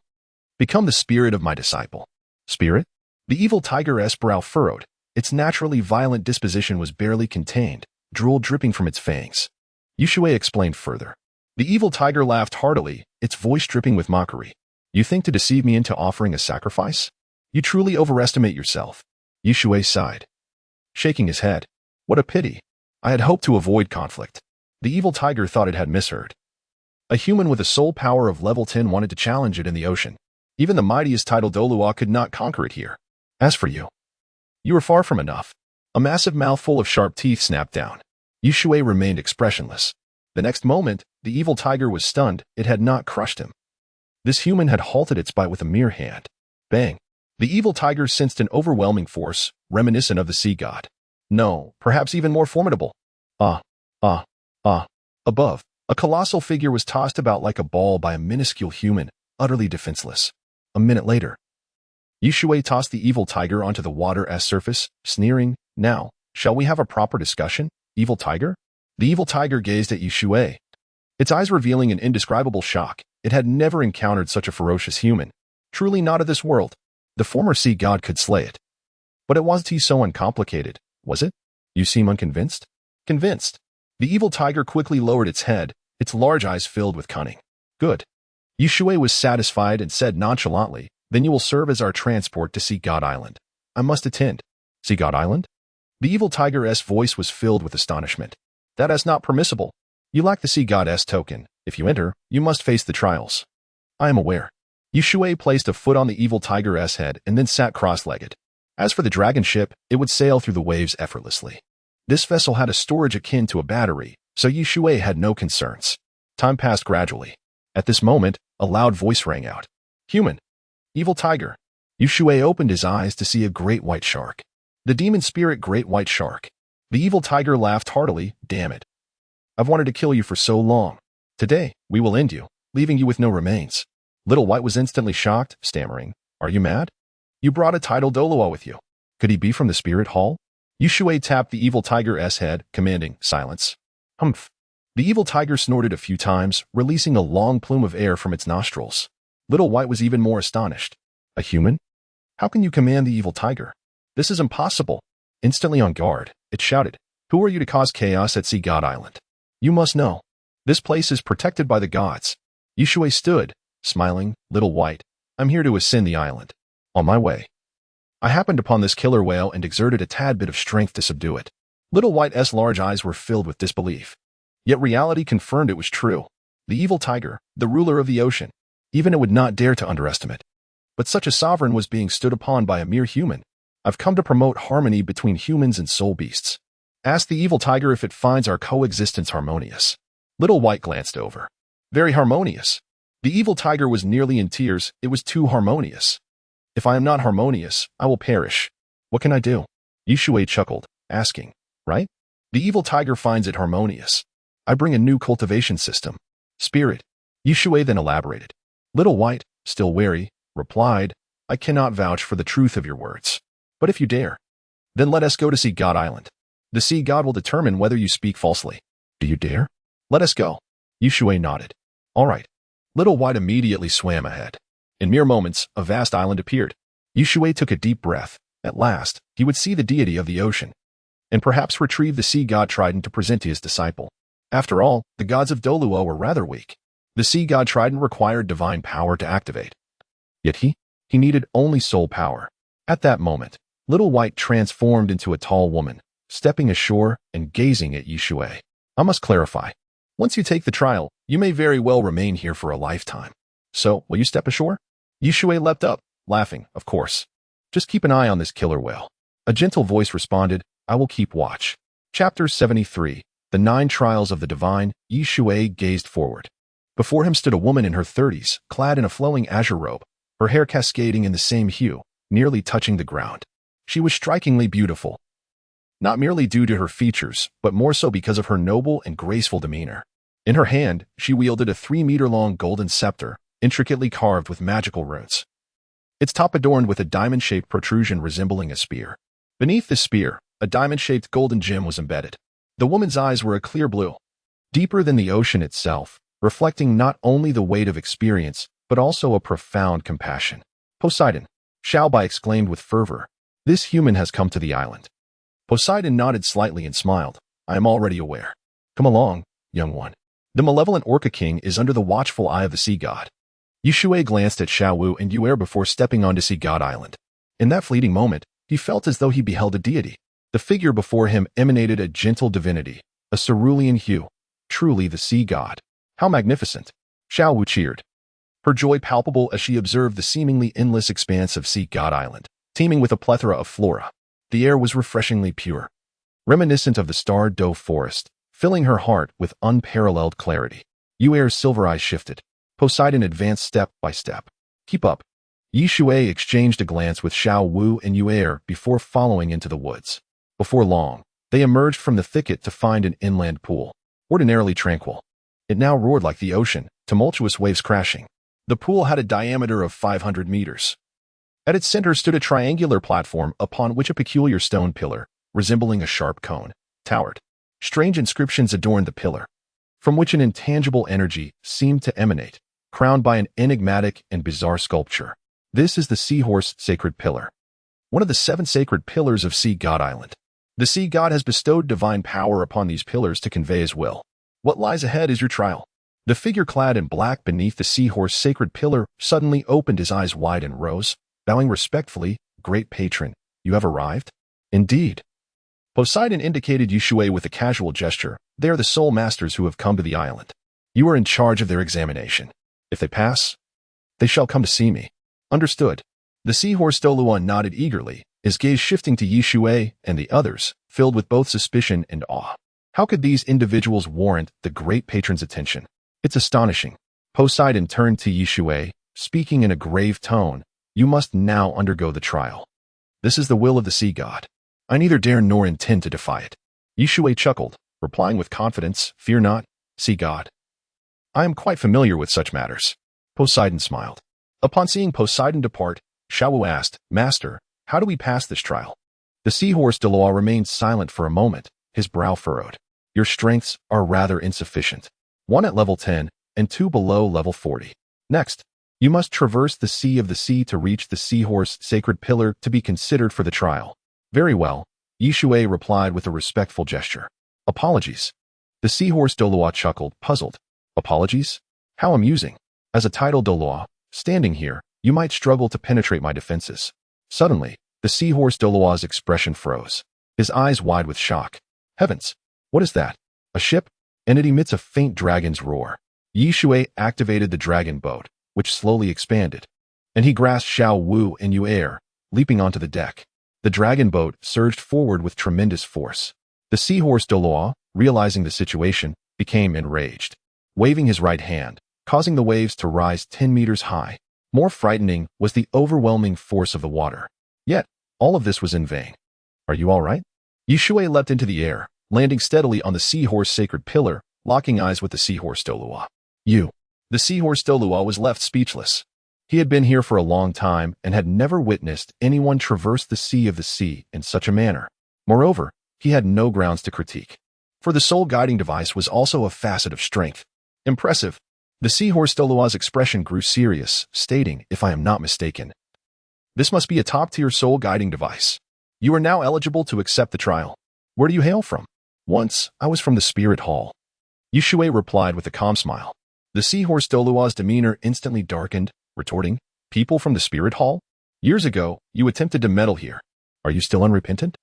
Become the spirit of my disciple. Spirit? The evil tiger's brow furrowed. Its naturally violent disposition was barely contained, drool dripping from its fangs. Shui explained further. The evil tiger laughed heartily, its voice dripping with mockery. You think to deceive me into offering a sacrifice? You truly overestimate yourself. Shui sighed, shaking his head. What a pity. I had hoped to avoid conflict. The evil tiger thought it had misheard. A human with a soul power of level 10 wanted to challenge it in the ocean. Even the mightiest tidal Douluo could not conquer it here. As for you, you are far from enough. A massive mouthful of sharp teeth snapped down. Shui remained expressionless. The next moment, the evil tiger was stunned. It had not crushed him. This human had halted its bite with a mere hand. Bang! The evil tiger sensed an overwhelming force, reminiscent of the sea god. No, perhaps even more formidable. Above, a colossal figure was tossed about like a ball by a minuscule human, utterly defenseless. A minute later, Shui tossed the evil tiger onto the water's surface, sneering, Now, shall we have a proper discussion, evil tiger? The evil tiger gazed at Shui, its eyes revealing an indescribable shock. It had never encountered such a ferocious human. Truly not of this world. The former sea god could slay it. But it wasn't so uncomplicated, was it? You seem unconvinced? Convinced. The evil tiger quickly lowered its head, its large eyes filled with cunning. Good. Shui was satisfied and said nonchalantly, Then you will serve as our transport to Sea God Island. I must attend. Sea God Island? The evil tiger's voice was filled with astonishment. That is not permissible. You lack the sea goddess token. If you enter, you must face the trials. I am aware. Shui placed a foot on the evil tiger's head and then sat cross-legged. As for the dragon ship, it would sail through the waves effortlessly. This vessel had a storage akin to a battery, so Shui had no concerns. Time passed gradually. At this moment, a loud voice rang out. Human. Evil tiger. Shui opened his eyes to see a great white shark. The demon spirit great white shark. The evil tiger laughed heartily. Damn it. I've wanted to kill you for so long. Today, we will end you, leaving you with no remains. Little White was instantly shocked, stammering. Are you mad? You brought a title Douluo with you. Could he be from the spirit hall? Shui tapped the evil tiger's head, commanding silence. Humph. The evil tiger snorted a few times, releasing a long plume of air from its nostrils. Little White was even more astonished. A human? How can you command the evil tiger? This is impossible. Instantly on guard, it shouted. Who are you to cause chaos at Sea God Island? You must know. This place is protected by the gods. Shui stood, smiling. Little White, I'm here to ascend the island. On my way. I happened upon this killer whale and exerted a tad bit of strength to subdue it. Little White's large eyes were filled with disbelief. Yet reality confirmed it was true. The evil tiger, the ruler of the ocean. Even it would not dare to underestimate. But such a sovereign was being stood upon by a mere human. I've come to promote harmony between humans and soul beasts. Ask the evil tiger if it finds our coexistence harmonious. Little White glanced over. Very harmonious. The evil tiger was nearly in tears. It was too harmonious. If I am not harmonious, I will perish. What can I do? Shui chuckled, asking, right? The evil tiger finds it harmonious. I bring a new cultivation system. Spirit. Shui then elaborated. Little White, still wary, replied, I cannot vouch for the truth of your words. But if you dare, then let us go to Sea God Island. The sea god will determine whether you speak falsely. Do you dare? Let us go. Shui nodded. All right. Little White immediately swam ahead. In mere moments, a vast island appeared. Shui took a deep breath. At last, he would see the deity of the ocean, and perhaps retrieve the sea god trident to present to his disciple. After all, the gods of Douluo were rather weak. The sea god trident required divine power to activate. Yet he needed only soul power. At that moment, Little White transformed into a tall woman, stepping ashore and gazing at Shui. I must clarify. Once you take the trial, you may very well remain here for a lifetime. So, will you step ashore? Shui leapt up, laughing, of course. Just keep an eye on this killer whale. A gentle voice responded, I will keep watch. Chapter 73. The 9 Trials of the Divine. Shui gazed forward. Before him stood a woman in her 30s, clad in a flowing azure robe, her hair cascading in the same hue, nearly touching the ground. She was strikingly beautiful. Not merely due to her features, but more so because of her noble and graceful demeanor. In her hand, she wielded a 3-meter-long golden scepter, intricately carved with magical runes. Its top adorned with a diamond-shaped protrusion resembling a spear. Beneath this spear, a diamond-shaped golden gem was embedded. The woman's eyes were a clear blue, deeper than the ocean itself, reflecting not only the weight of experience, but also a profound compassion. Poseidon, Xiaowu exclaimed with fervor, this human has come to the island. Poseidon nodded slightly and smiled. I am already aware. Come along, young one. The malevolent Orca King is under the watchful eye of the sea god. Shui glanced at Xiaowu and Yuer before stepping onto Sea God Island. In that fleeting moment, he felt as though he beheld a deity. The figure before him emanated a gentle divinity, a cerulean hue. Truly the sea god. How magnificent. Xiaowu cheered, her joy palpable as she observed the seemingly endless expanse of Sea God Island, teeming with a plethora of flora. The air was refreshingly pure, reminiscent of the starred Doe forest, filling her heart with unparalleled clarity. Yuer's silver eyes shifted. Poseidon advanced step by step. Keep up. Shui exchanged a glance with Xiao Wu and Yuer before following into the woods. Before long, they emerged from the thicket to find an inland pool, ordinarily tranquil. It now roared like the ocean, tumultuous waves crashing. The pool had a diameter of 500 meters. At its center stood a triangular platform upon which a peculiar stone pillar, resembling a sharp cone, towered. Strange inscriptions adorned the pillar, from which an intangible energy seemed to emanate, crowned by an enigmatic and bizarre sculpture. This is the Seahorse Sacred Pillar, one of the 7 sacred pillars of Sea God Island. The sea god has bestowed divine power upon these pillars to convey his will. What lies ahead is your trial. The figure clad in black beneath the Seahorse Sacred Pillar suddenly opened his eyes wide and rose, bowing respectfully, Great patron, you have arrived? Indeed. Poseidon indicated Shui with a casual gesture, They are the soul masters who have come to the island. You are in charge of their examination. If they pass, they shall come to see me. Understood. The seahorse Douluo nodded eagerly, his gaze shifting to Shui and the others, filled with both suspicion and awe. How could these individuals warrant the great patron's attention? It's astonishing. Poseidon turned to Shui, speaking in a grave tone. You must now undergo the trial. This is the will of the sea god. I neither dare nor intend to defy it. Shui chuckled, replying with confidence, Fear not, sea god. I am quite familiar with such matters. Poseidon smiled. Upon seeing Poseidon depart, Xiao Wu asked, Master, how do we pass this trial? The seahorse Douluo remained silent for a moment, his brow furrowed. Your strengths are rather insufficient. 1 at level 10, and 2 below level 40. Next, you must traverse the sea of the sea to reach the seahorse sacred pillar to be considered for the trial. Very well, Shui replied with a respectful gesture. Apologies. The seahorse Douluo chuckled, puzzled. Apologies? How amusing. As a title Douluo, standing here, you might struggle to penetrate my defenses. Suddenly, the seahorse Douluo's expression froze, his eyes wide with shock. Heavens! What is that? A ship? And it emits a faint dragon's roar. Shui activated the dragon boat, which slowly expanded, and he grasped Xiao Wu in air, leaping onto the deck. The dragon boat surged forward with tremendous force. The seahorse Douluo, realizing the situation, became enraged, waving his right hand, causing the waves to rise 10 meters high. More frightening was the overwhelming force of the water. Yet, all of this was in vain. Are you all right? Shui leapt into the air, landing steadily on the seahorse sacred pillar, locking eyes with the seahorse Douluo. You. The seahorse Douluo was left speechless. He had been here for a long time and had never witnessed anyone traverse the sea of the sea in such a manner. Moreover, he had no grounds to critique. For the soul guiding device was also a facet of strength. Impressive. The seahorse Douluo's expression grew serious, stating, if I am not mistaken, this must be a top-tier soul guiding device. You are now eligible to accept the trial. Where do you hail from? Once, I was from the Spirit Hall. Shui replied with a calm smile. The seahorse Douluo's demeanor instantly darkened, retorting, People from the Spirit Hall? Years ago, you attempted to meddle here. Are you still unrepentant?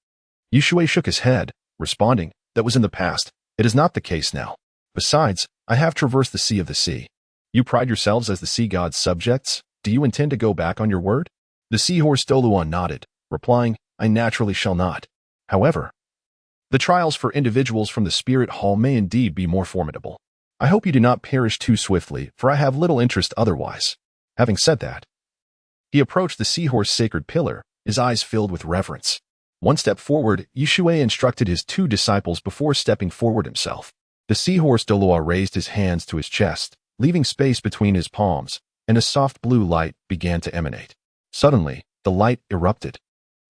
Shui shook his head, responding, That was in the past. It is not the case now. Besides, I have traversed the sea of the sea. You pride yourselves as the sea god's subjects. Do you intend to go back on your word? The seahorse Douluo nodded, replying, I naturally shall not. However, the trials for individuals from the Spirit Hall may indeed be more formidable. I hope you do not perish too swiftly, for I have little interest otherwise. Having said that, he approached the seahorse sacred pillar, his eyes filled with reverence. One step forward, Shui instructed his 2 disciples before stepping forward himself. The seahorse Douluo raised his hands to his chest, leaving space between his palms, and a soft blue light began to emanate. Suddenly, the light erupted.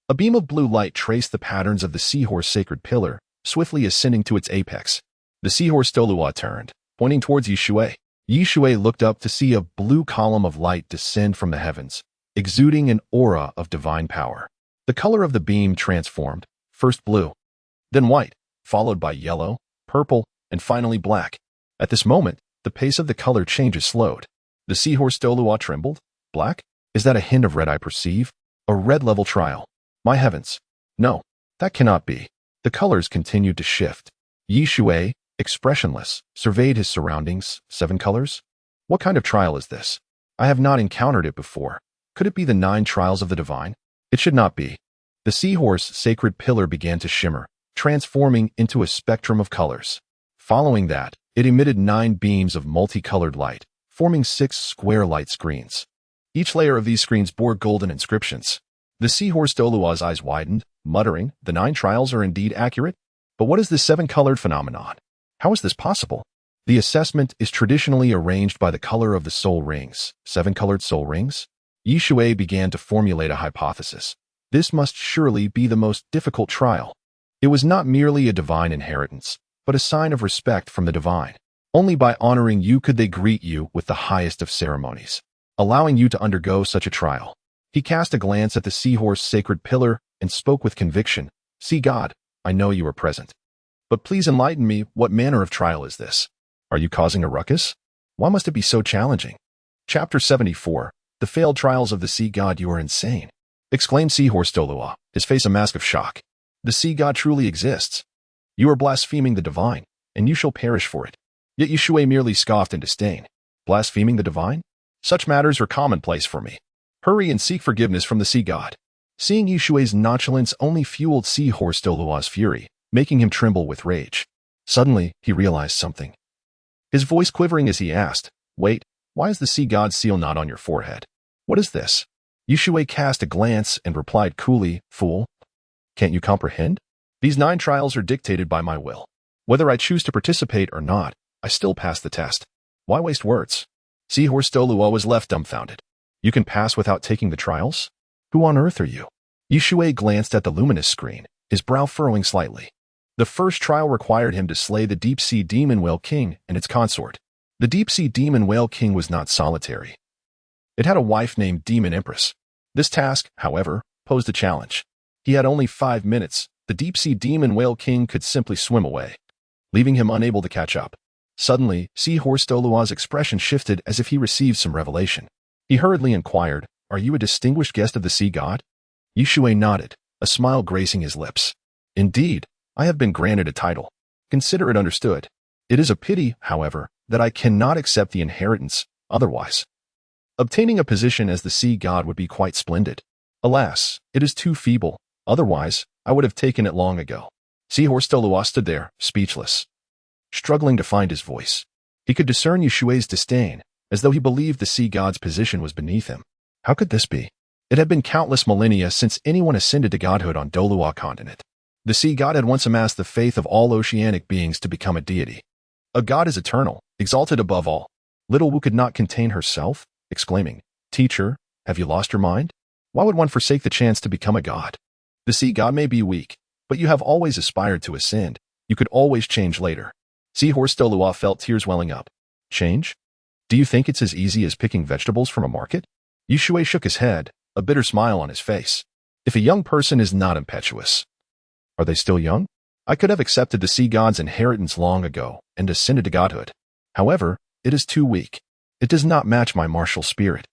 A beam of blue light traced the patterns of the seahorse sacred pillar, swiftly ascending to its apex. The seahorse Douluo turned, pointing towards Shui. Shui looked up to see a blue column of light descend from the heavens, exuding an aura of divine power. The color of the beam transformed, first blue, then white, followed by yellow, purple, and finally black. At this moment, the pace of the color changes slowed. The seahorse Douluo trembled. Black? Is that a hint of red I perceive? A red-level trial. My heavens. No, that cannot be. The colors continued to shift. Shui, expressionless, surveyed his surroundings. 7 colors? What kind of trial is this? I have not encountered it before. Could it be the 9 trials of the divine? It should not be. The seahorse sacred pillar began to shimmer, transforming into a spectrum of colors. Following that, it emitted 9 beams of multicolored light, forming 6 square light screens. Each layer of these screens bore golden inscriptions. The seahorse Douluo's eyes widened, muttering, The 9 trials are indeed accurate? But what is this 7-colored phenomenon? How is this possible? The assessment is traditionally arranged by the color of the soul rings. 7-colored soul rings? Shui began to formulate a hypothesis. This must surely be the most difficult trial. It was not merely a divine inheritance, but a sign of respect from the divine. Only by honoring you could they greet you with the highest of ceremonies, allowing you to undergo such a trial. He cast a glance at the seahorse sacred pillar and spoke with conviction. Sea God, I know you are present. But please enlighten me, what manner of trial is this? Are you causing a ruckus? Why must it be so challenging? Chapter 74. The failed trials of the sea god. You are insane, exclaimed seahorse Douluo, his face a mask of shock. The sea god truly exists. You are blaspheming the divine. and you shall perish for it. Yet Shui merely scoffed in disdain. Blaspheming the divine? Such matters are commonplace for me. Hurry and seek forgiveness from the sea god. Seeing Shui's nonchalance only fueled Seahorse Douluo's fury, making him tremble with rage. Suddenly, he realized something. His voice quivering as he asked, "Wait, why is the sea god's seal not on your forehead? What is this?" Shui cast a glance and replied coolly, "Fool, can't you comprehend? These 9 trials are dictated by my will. Whether I choose to participate or not, I still pass the test. Why waste words?" Seahorse Douluo was left dumbfounded. "You can pass without taking the trials? Who on earth are you?" Shui glanced at the luminous screen, his brow furrowing slightly. The first trial required him to slay the deep-sea demon whale king and its consort. The deep-sea demon whale king was not solitary. It had a wife named Demon Empress. This task, however, posed a challenge. He had only 5 minutes. The deep-sea demon whale king could simply swim away, leaving him unable to catch up. Suddenly, Seahorse Douluo's expression shifted as if he received some revelation. He hurriedly inquired, "Are you a distinguished guest of the sea god?" Shui nodded, a smile gracing his lips. "Indeed, I have been granted a title. Consider it understood. It is a pity, however, that I cannot accept the inheritance, otherwise. Obtaining a position as the sea god would be quite splendid. Alas, it is too feeble, otherwise, I would have taken it long ago." Seahorse Douluo stood there, speechless, struggling to find his voice. He could discern Shui's disdain, as though he believed the sea god's position was beneath him. How could this be? It had been countless millennia since anyone ascended to godhood on Douluo Continent. The sea god had once amassed the faith of all oceanic beings to become a deity. A god is eternal, exalted above all. Little Wu could not contain herself, exclaiming, "Teacher, have you lost your mind? Why would one forsake the chance to become a god? The sea god may be weak, but you have always aspired to ascend. You could always change later." Seahorse Douluo felt tears welling up. "Change? Do you think it's as easy as picking vegetables from a market?" Shui shook his head, a bitter smile on his face. "If a young person is not impetuous." "Are they still young? I could have accepted the sea god's inheritance long ago and ascended to godhood. However, it is too weak. It does not match my martial spirit.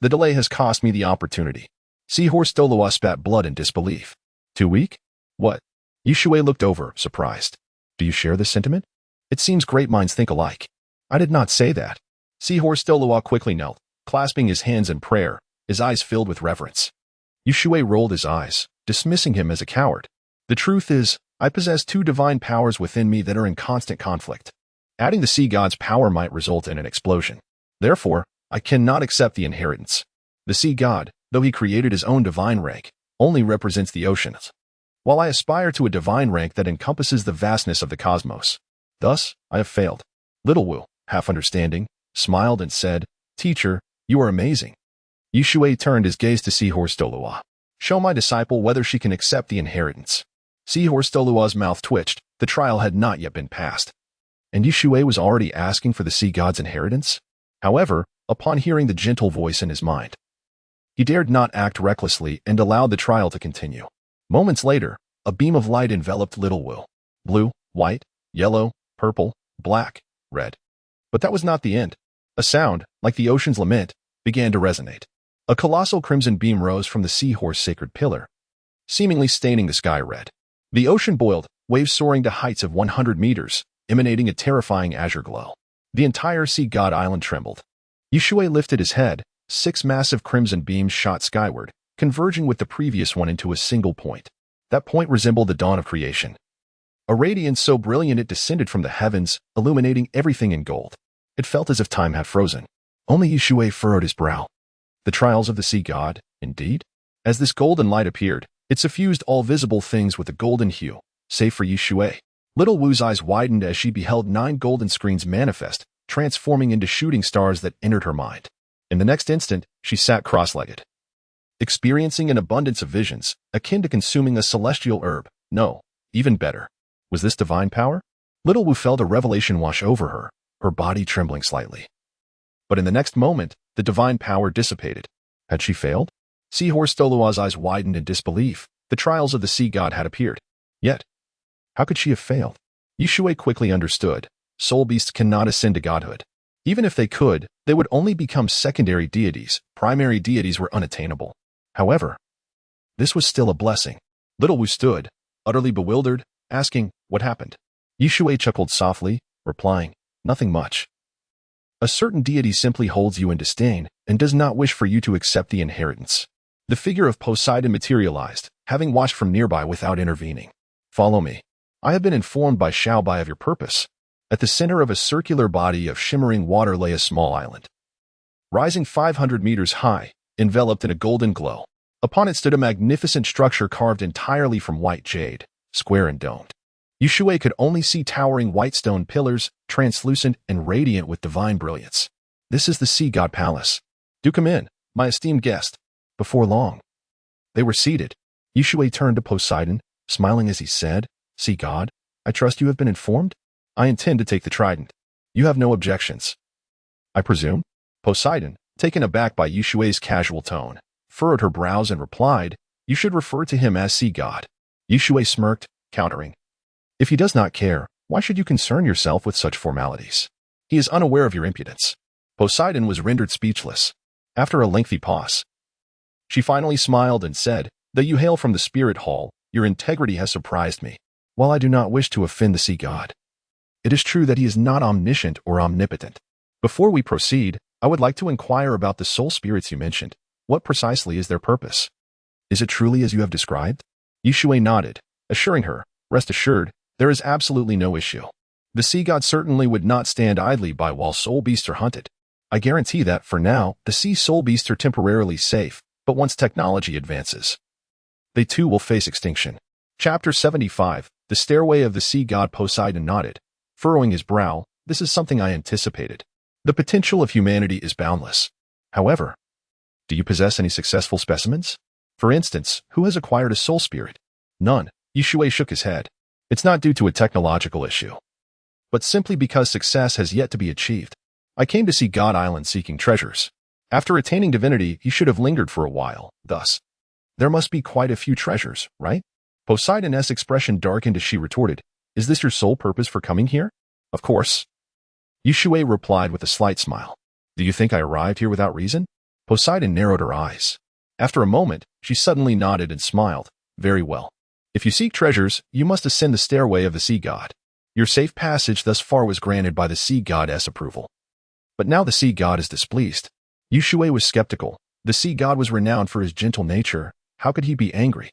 The delay has cost me the opportunity." Seahorse Douluo spat blood in disbelief. "Too weak? What?" Shui looked over, surprised. "Do you share this sentiment? It seems great minds think alike." "I did not say that." Seahorse Douluo quickly knelt, clasping his hands in prayer, his eyes filled with reverence. Shui rolled his eyes, dismissing him as a coward. "The truth is, I possess 2 divine powers within me that are in constant conflict. Adding the sea god's power might result in an explosion. Therefore, I cannot accept the inheritance. The sea god, though he created his own divine rank, only represents the oceans, while I aspire to a divine rank that encompasses the vastness of the cosmos. Thus, I have failed." Little Wu, half understanding, smiled and said, "Teacher, you are amazing." Shui turned his gaze to Seahorse Douluo. "Show my disciple whether she can accept the inheritance." Seahorse Douluo's mouth twitched. The trial had not yet been passed. And Shui was already asking for the sea god's inheritance? However, upon hearing the gentle voice in his mind, he dared not act recklessly and allowed the trial to continue. Moments later, a beam of light enveloped Little Wu. Blue, white, yellow, purple, black, red. But that was not the end. A sound, like the ocean's lament, began to resonate. A colossal crimson beam rose from the seahorse sacred pillar, seemingly staining the sky red. The ocean boiled, waves soaring to heights of 100 meters, emanating a terrifying azure glow. The entire sea god island trembled. Shui lifted his head. 6 massive crimson beams shot skyward, converging with the previous one into a single point. That point resembled the dawn of creation. A radiance so brilliant it descended from the heavens, illuminating everything in gold. It felt as if time had frozen. Only Shui furrowed his brow. The trials of the sea god, indeed? As this golden light appeared, it suffused all visible things with a golden hue, save for Shui. Little Wu's eyes widened as she beheld 9 golden screens manifest, transforming into shooting stars that entered her mind. In the next instant, she sat cross-legged, experiencing an abundance of visions, akin to consuming a celestial herb. No, even better. Was this divine power? Little Wu felt a revelation wash over her body trembling slightly. But in the next moment, the divine power dissipated. Had she failed? Seahorse Douluo's eyes widened in disbelief. The trials of the sea god had appeared. Yet, how could she have failed? Shui quickly understood. Soul beasts cannot ascend to godhood. Even if they could, they would only become secondary deities. Primary deities were unattainable. However, this was still a blessing. Little Wu stood, utterly bewildered, asking, "What happened?" Shui chuckled softly, replying, "Nothing much. A certain deity simply holds you in disdain and does not wish for you to accept the inheritance." The figure of Poseidon materialized, having watched from nearby without intervening. "Follow me. I have been informed by Xiaowu of your purpose." At the center of a circular body of shimmering water lay a small island, rising 500 meters high, enveloped in a golden glow. Upon it stood a magnificent structure carved entirely from white jade, square and domed. Shui could only see towering white stone pillars, translucent and radiant with divine brilliance. "This is the Sea God Palace. Do come in, my esteemed guest." Before long, they were seated. Shui turned to Poseidon, smiling as he said, "Sea God, I trust you have been informed? I intend to take the trident. You have no objections, I presume?" Poseidon, taken aback by Shui's casual tone, furrowed her brows and replied, "You should refer to him as Sea God." Shui smirked, countering, "If he does not care, why should you concern yourself with such formalities? He is unaware of your impudence." Poseidon was rendered speechless. After a lengthy pause, she finally smiled and said, "Though you hail from the spirit hall, your integrity has surprised me. While I do not wish to offend the Sea God, it is true that he is not omniscient or omnipotent. Before we proceed, I would like to inquire about the soul spirits you mentioned. What precisely is their purpose? Is it truly as you have described?" Shui nodded, assuring her, "Rest assured, there is absolutely no issue. The Sea God certainly would not stand idly by while soul beasts are hunted. I guarantee that, for now, the sea soul beasts are temporarily safe, but once technology advances, they too will face extinction." Chapter 75, The Stairway of the Sea God. Poseidon nodded, furrowing his brow. "This is something I anticipated. The potential of humanity is boundless. However, do you possess any successful specimens? For instance, who has acquired a soul spirit?" "None." Shui shook his head. "It's not due to a technological issue, but simply because success has yet to be achieved. I came to see God Island seeking treasures. After attaining divinity, he should have lingered for a while. Thus, there must be quite a few treasures, right?" Poseidon's expression darkened as she retorted, "Is this your sole purpose for coming here?" "Of course." Shui replied with a slight smile. "Do you think I arrived here without reason?" Poseidon narrowed her eyes. After a moment, she suddenly nodded and smiled. "Very well. If you seek treasures, you must ascend the stairway of the Sea God. Your safe passage thus far was granted by the Sea God's approval. But now the Sea God is displeased." Shui was skeptical. The Sea God was renowned for his gentle nature. How could he be angry?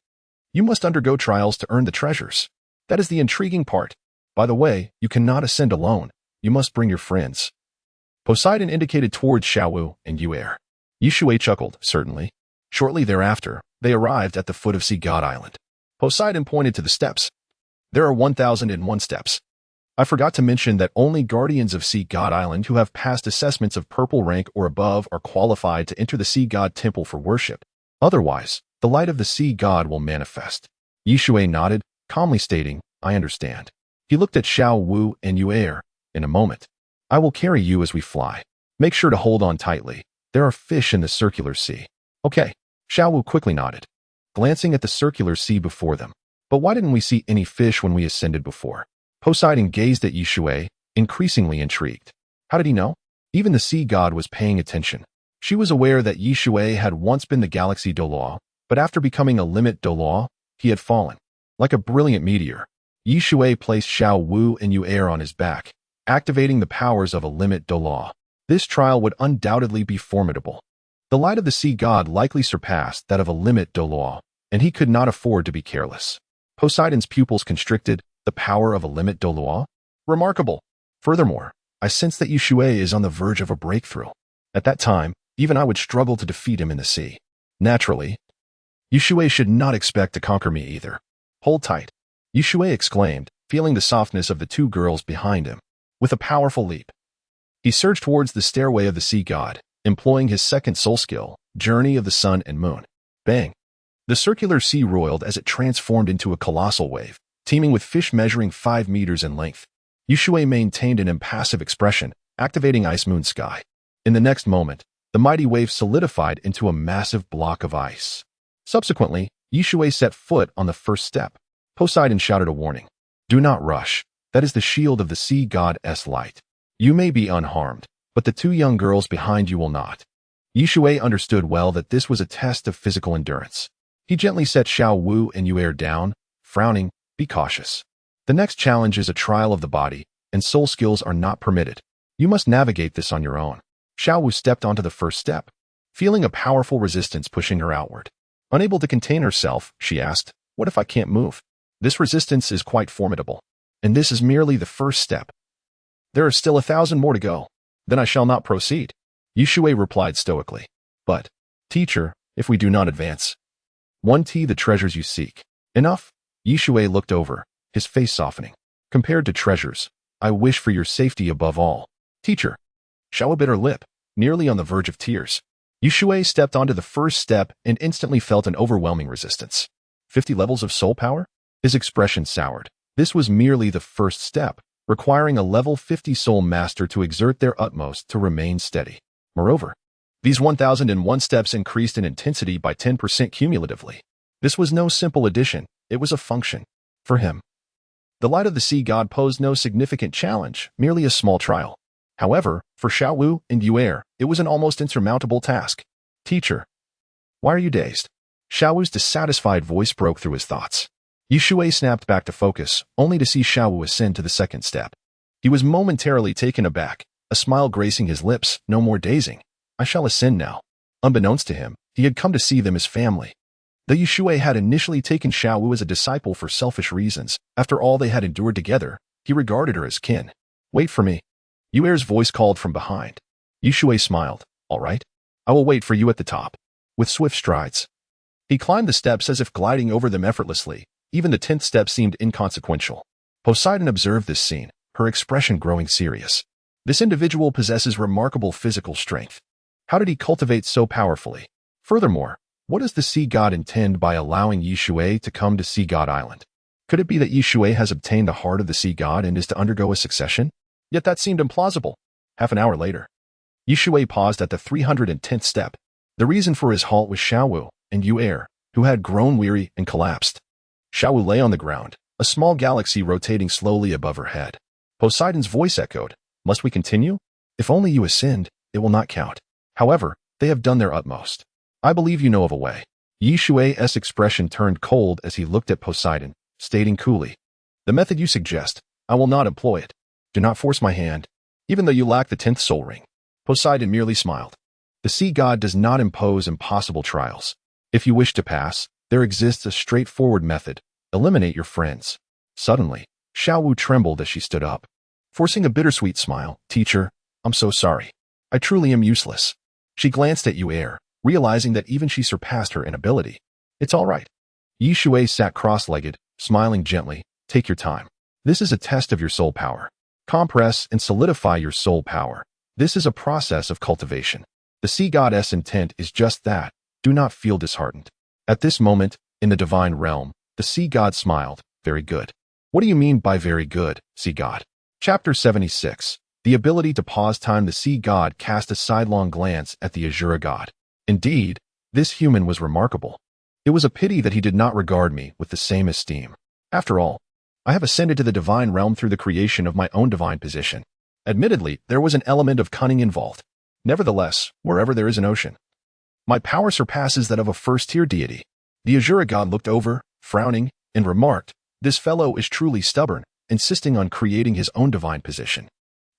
"You must undergo trials to earn the treasures. That is the intriguing part. By the way, you cannot ascend alone. You must bring your friends." Poseidon indicated towards Xiaowu and Yuer. Shui chuckled, "Certainly." Shortly thereafter, they arrived at the foot of Sea God Island. Poseidon pointed to the steps. "There are 1,001 steps. I forgot to mention that only guardians of Sea God Island who have passed assessments of purple rank or above are qualified to enter the Sea God Temple for worship. Otherwise, the light of the Sea God will manifest." Shui nodded, calmly stating, "I understand." He looked at Xiao Wu and Yuer. "In a moment, I will carry you as we fly. Make sure to hold on tightly. There are fish in the circular sea." "Okay." Xiao Wu quickly nodded, glancing at the circular sea before them. "But why didn't we see any fish when we ascended before?" Poseidon gazed at Shui, increasingly intrigued. How did he know? Even the Sea God was paying attention. She was aware that Shui had once been the galaxy Douluo, but after becoming a limit Douluo, he had fallen. Like a brilliant meteor, Shui placed Xiao Wu and Yuer on his back, activating the powers of a limit Douluo. This trial would undoubtedly be formidable. The light of the Sea God likely surpassed that of a limit Douluo, and he could not afford to be careless. Poseidon's pupils constricted. The power of a limit Douluo? Remarkable. Furthermore, I sense that Shui is on the verge of a breakthrough. At that time, even I would struggle to defeat him in the sea. Naturally, Shui should not expect to conquer me either. Hold tight. Shui exclaimed, feeling the softness of the two girls behind him. With a powerful leap, he surged towards the stairway of the Sea God, employing his second soul skill, Journey of the Sun and Moon. Bang! The circular sea roiled as it transformed into a colossal wave, teeming with fish measuring 5 meters in length. Shui maintained an impassive expression, activating Ice Moon Sky. In the next moment, the mighty wave solidified into a massive block of ice. Subsequently, Shui set foot on the first step. Poseidon shouted a warning. "Do not rush. That is the shield of the Sea God's light. You may be unharmed, but the two young girls behind you will not." Shui understood well that this was a test of physical endurance. He gently set Xiao Wu and Yuer down, frowning, "Be cautious. The next challenge is a trial of the body, and soul skills are not permitted. You must navigate this on your own. Xiaowu stepped onto the first step, feeling a powerful resistance pushing her outward. Unable to contain herself, she asked, "What if I can't move?" This resistance is quite formidable, and this is merely the first step. There are still 1,000 more to go. Then I shall not proceed. Shui replied stoically. But, teacher, if we do not advance, 1T the treasures you seek. Enough? Shui looked over, his face softening. Compared to treasures, I wish for your safety above all. Teacher. Xiaowu bit her lip, nearly on the verge of tears. Shui stepped onto the first step and instantly felt an overwhelming resistance. 50 levels of soul power? His expression soured. This was merely the first step, requiring a level 50 soul master to exert their utmost to remain steady. Moreover, these 1,001 steps increased in intensity by 10% cumulatively. This was no simple addition, it was a function. For him, the light of the sea god posed no significant challenge, merely a small trial. However, for Xiaowu and Yuer, it was an almost insurmountable task. Teacher. Why are you dazed? Xiaowu's dissatisfied voice broke through his thoughts. Shui snapped back to focus, only to see Xiaowu ascend to the second step. He was momentarily taken aback, a smile gracing his lips, no more dazing. I shall ascend now. Unbeknownst to him, he had come to see them as family. Though Shui had initially taken Xiaowu as a disciple for selfish reasons, after all they had endured together, he regarded her as kin. Wait for me. Yuer's voice called from behind. Shui smiled. All right. I will wait for you at the top. With swift strides, he climbed the steps as if gliding over them effortlessly. Even the 10th step seemed inconsequential. Poseidon observed this scene, her expression growing serious. This individual possesses remarkable physical strength. How did he cultivate so powerfully? Furthermore, what does the sea god intend by allowing Shui to come to Sea God Island? Could it be that Shui has obtained the heart of the sea god and is to undergo a succession? Yet that seemed implausible. Half an hour later, Shui paused at the 310th step. The reason for his halt was Xiaowu and Yuer, who had grown weary and collapsed. Xiaowu lay on the ground, a small galaxy rotating slowly above her head. Poseidon's voice echoed, Must we continue? If only you ascend, it will not count. However, they have done their utmost. I believe you know of a way. Shui's expression turned cold as he looked at Poseidon, stating coolly, The method you suggest, I will not employ it. Do not force my hand, even though you lack the 10th soul ring. Poseidon merely smiled. The sea god does not impose impossible trials. If you wish to pass, there exists a straightforward method. Eliminate your friends. Suddenly, Xiaowu trembled as she stood up. Forcing a bittersweet smile, Teacher, I'm so sorry. I truly am useless. She glanced at Yuer, realizing that even she surpassed her in ability. It's all right. Shui sat cross-legged, smiling gently. Take your time. This is a test of your soul power. Compress and solidify your soul power. This is a process of cultivation. The sea goddess' intent is just that. Do not feel disheartened. At this moment, in the divine realm, the sea god smiled. Very good. What do you mean by very good, sea god? Chapter 76. The ability to pause time. The sea god cast a sidelong glance at the Azura god. Indeed, this human was remarkable. It was a pity that he did not regard me with the same esteem. After all, I have ascended to the divine realm through the creation of my own divine position. Admittedly, there was an element of cunning involved. Nevertheless, wherever there is an ocean, my power surpasses that of a first-tier deity. The Azura god looked over, frowning, and remarked, This fellow is truly stubborn, insisting on creating his own divine position.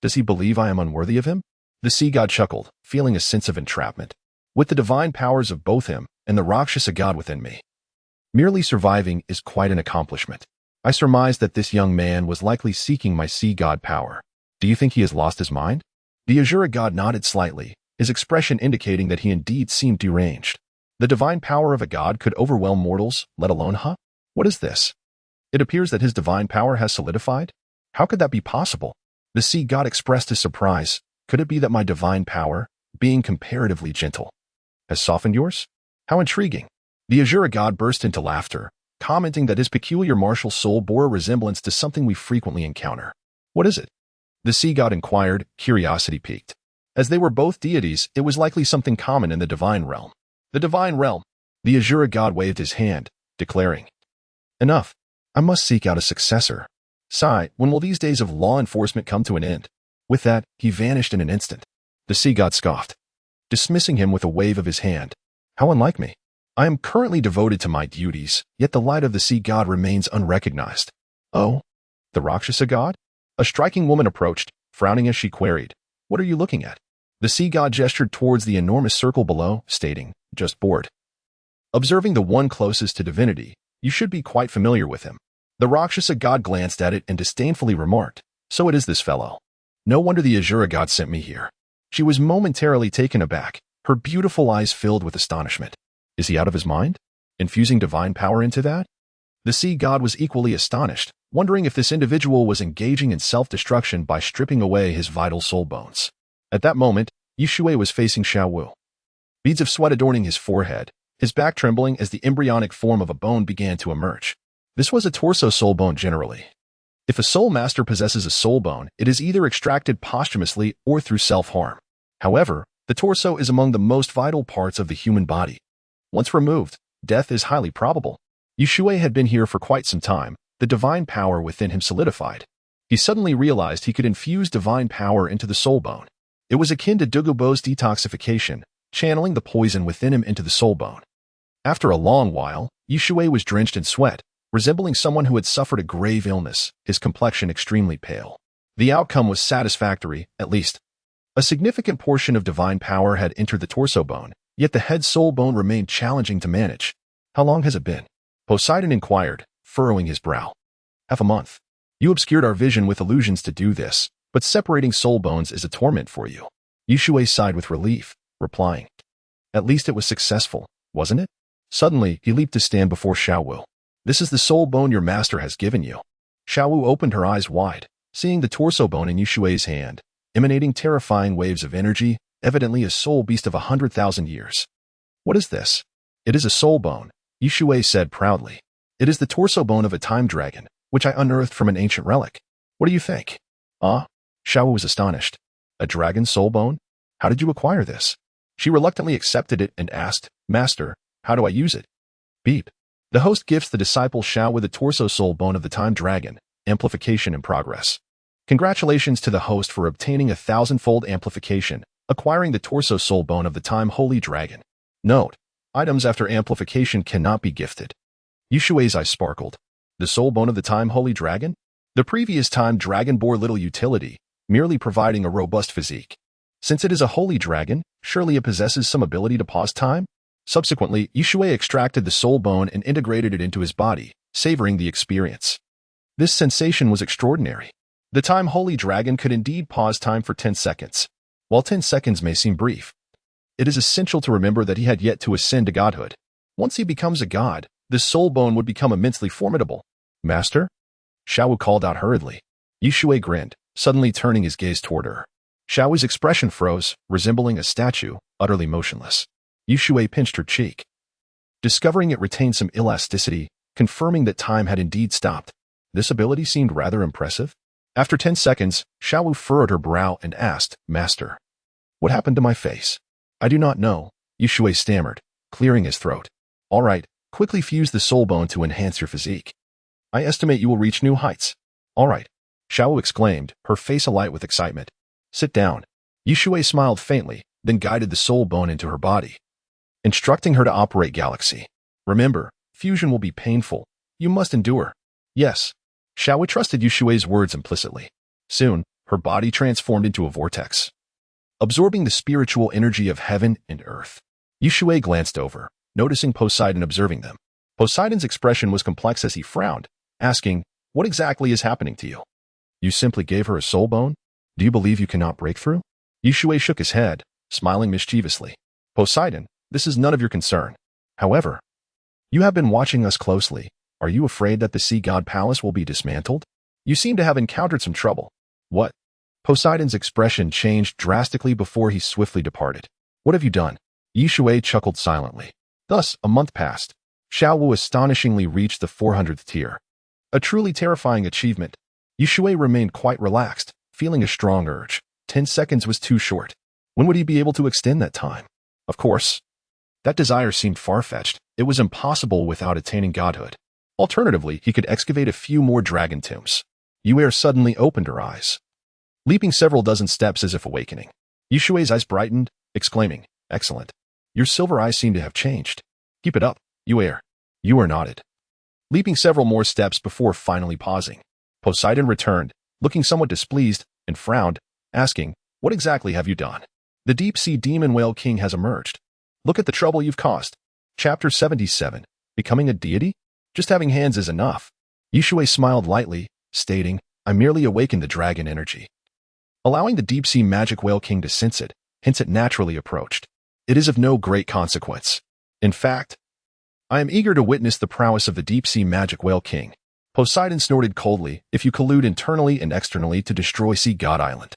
Does he believe I am unworthy of him? The sea god chuckled, feeling a sense of entrapment. With the divine powers of both him and the Rakshasa God within me, merely surviving is quite an accomplishment. I surmised that this young man was likely seeking my sea god power. Do you think he has lost his mind? The Azura god nodded slightly, his expression indicating that he indeed seemed deranged. The divine power of a god could overwhelm mortals, let alone What is this? It appears that his divine power has solidified? How could that be possible? The sea god expressed his surprise. Could it be that my divine power, being comparatively gentle, has softened yours? How intriguing. The Azura god burst into laughter, commenting that his peculiar martial soul bore a resemblance to something we frequently encounter. What is it? The sea god inquired, curiosity piqued. As they were both deities, it was likely something common in the divine realm. The divine realm. The Azura god waved his hand, declaring, Enough. I must seek out a successor. Sigh, when will these days of law enforcement come to an end? With that, he vanished in an instant. The sea god scoffed, dismissing him with a wave of his hand. How unlike me. I am currently devoted to my duties, yet the light of the sea god remains unrecognized. Oh, The Rakshasa God? A striking woman approached, frowning as she queried, "What are you looking at?" The sea god gestured towards the enormous circle below, stating, "Just bored." Observing the one closest to divinity, you should be quite familiar with him. The Rakshasa God glanced at it and disdainfully remarked, "So it is this fellow. No wonder the Azura God sent me here." She was momentarily taken aback, her beautiful eyes filled with astonishment. Is he out of his mind? Infusing divine power into that? The sea god was equally astonished, wondering if this individual was engaging in self-destruction by stripping away his vital soul bones. At that moment, Shui was facing Xiao Wu. Beads of sweat adorning his forehead, his back trembling as the embryonic form of a bone began to emerge. This was a torso soul bone generally. If a soul master possesses a soul bone, it is either extracted posthumously or through self-harm. However, the torso is among the most vital parts of the human body. Once removed, death is highly probable. Shui had been here for quite some time, the divine power within him solidified. He suddenly realized he could infuse divine power into the soul bone. It was akin to Douluo's detoxification, channeling the poison within him into the soul bone. After a long while, Shui was drenched in sweat, resembling someone who had suffered a grave illness, his complexion extremely pale. The outcome was satisfactory, at least. A significant portion of divine power had entered the torso bone, yet the head soul bone remained challenging to manage. How long has it been? Poseidon inquired, furrowing his brow. Half a month. You obscured our vision with illusions to do this, but separating soul bones is a torment for you. Shui sighed with relief, replying, "At least it was successful, wasn't it?" Suddenly, he leaped to stand before Xiao Wu. "This is the soul bone your master has given you." Xiao Wu opened her eyes wide, seeing the torso bone in Shui's hand, emanating terrifying waves of energy, evidently a soul beast of 100,000 years. "What is this?" "It is a soul bone," Shui said proudly. "It is the torso bone of a time dragon, which I unearthed from an ancient relic. What do you think?" "Ah?" Xiao Wu was astonished. "A dragon soul bone? How did you acquire this?" She reluctantly accepted it and asked, "Master, how do I use it?" Beep. The host gifts the disciple Xiao with the torso soul bone of the time dragon, amplification in progress. Congratulations to the host for obtaining a thousandfold amplification, acquiring the torso soul bone of the time holy dragon. Note: items after amplification cannot be gifted. Shui's eyes sparkled. The soul bone of the time holy dragon? The previous time dragon bore little utility, merely providing a robust physique. Since it is a holy dragon, surely it possesses some ability to pause time? Subsequently, Shui extracted the soul bone and integrated it into his body, savoring the experience. This sensation was extraordinary. The time holy dragon could indeed pause time for 10 seconds. While 10 seconds may seem brief, it is essential to remember that he had yet to ascend to godhood. Once he becomes a god, this soul bone would become immensely formidable. "Master?" Xiao Wu called out hurriedly. Shui grinned, suddenly turning his gaze toward her. Xiao Wu's expression froze, resembling a statue, utterly motionless. Shui pinched her cheek, discovering it retained some elasticity, confirming that time had indeed stopped. This ability seemed rather impressive. After 10 seconds, Xiao Wu furrowed her brow and asked, "Master, what happened to my face?" "I do not know," Shui stammered, clearing his throat. "All right, quickly fuse the soul bone to enhance your physique. I estimate you will reach new heights." "All right," Xiao Wu exclaimed, her face alight with excitement. "Sit down." Shui smiled faintly, then guided the soul bone into her body, instructing her to operate Galaxy. "Remember, fusion will be painful. You must endure." "Yes." Xiao Wu trusted Shui's words implicitly. Soon, her body transformed into a vortex, absorbing the spiritual energy of heaven and earth. Shui glanced over, noticing Poseidon observing them. Poseidon's expression was complex as he frowned, asking, "What exactly is happening to you? You simply gave her a soul bone? Do you believe you cannot break through?" Shui shook his head, smiling mischievously. "Poseidon, this is none of your concern. However, you have been watching us closely. Are you afraid that the Sea God Palace will be dismantled? You seem to have encountered some trouble." "What?" Poseidon's expression changed drastically before he swiftly departed. "What have you done?" Shui chuckled silently. Thus, a month passed. Xiao Wu astonishingly reached the 400th tier. A truly terrifying achievement. Shui remained quite relaxed, feeling a strong urge. 10 seconds was too short. When would he be able to extend that time? Of course, that desire seemed far-fetched. It was impossible without attaining godhood. Alternatively, he could excavate a few more dragon tombs. Yue suddenly opened her eyes, leaping several dozen steps as if awakening. Shui's eyes brightened, exclaiming, "Excellent. Your silver eyes seem to have changed. Keep it up, Yue." Yue nodded, leaping several more steps before finally pausing. Poseidon returned, looking somewhat displeased, and frowned, asking, "What exactly have you done?" "The deep-sea demon whale king has emerged. Look at the trouble you've caused." Chapter 77. Becoming a deity? Just having hands is enough. Shui smiled lightly, stating, "I merely awakened the dragon energy." Allowing the deep-sea magic whale king to sense it, hence it naturally approached. It is of no great consequence. In fact, I am eager to witness the prowess of the deep-sea magic whale king. Poseidon snorted coldly, "If you collude internally and externally to destroy Sea God Island,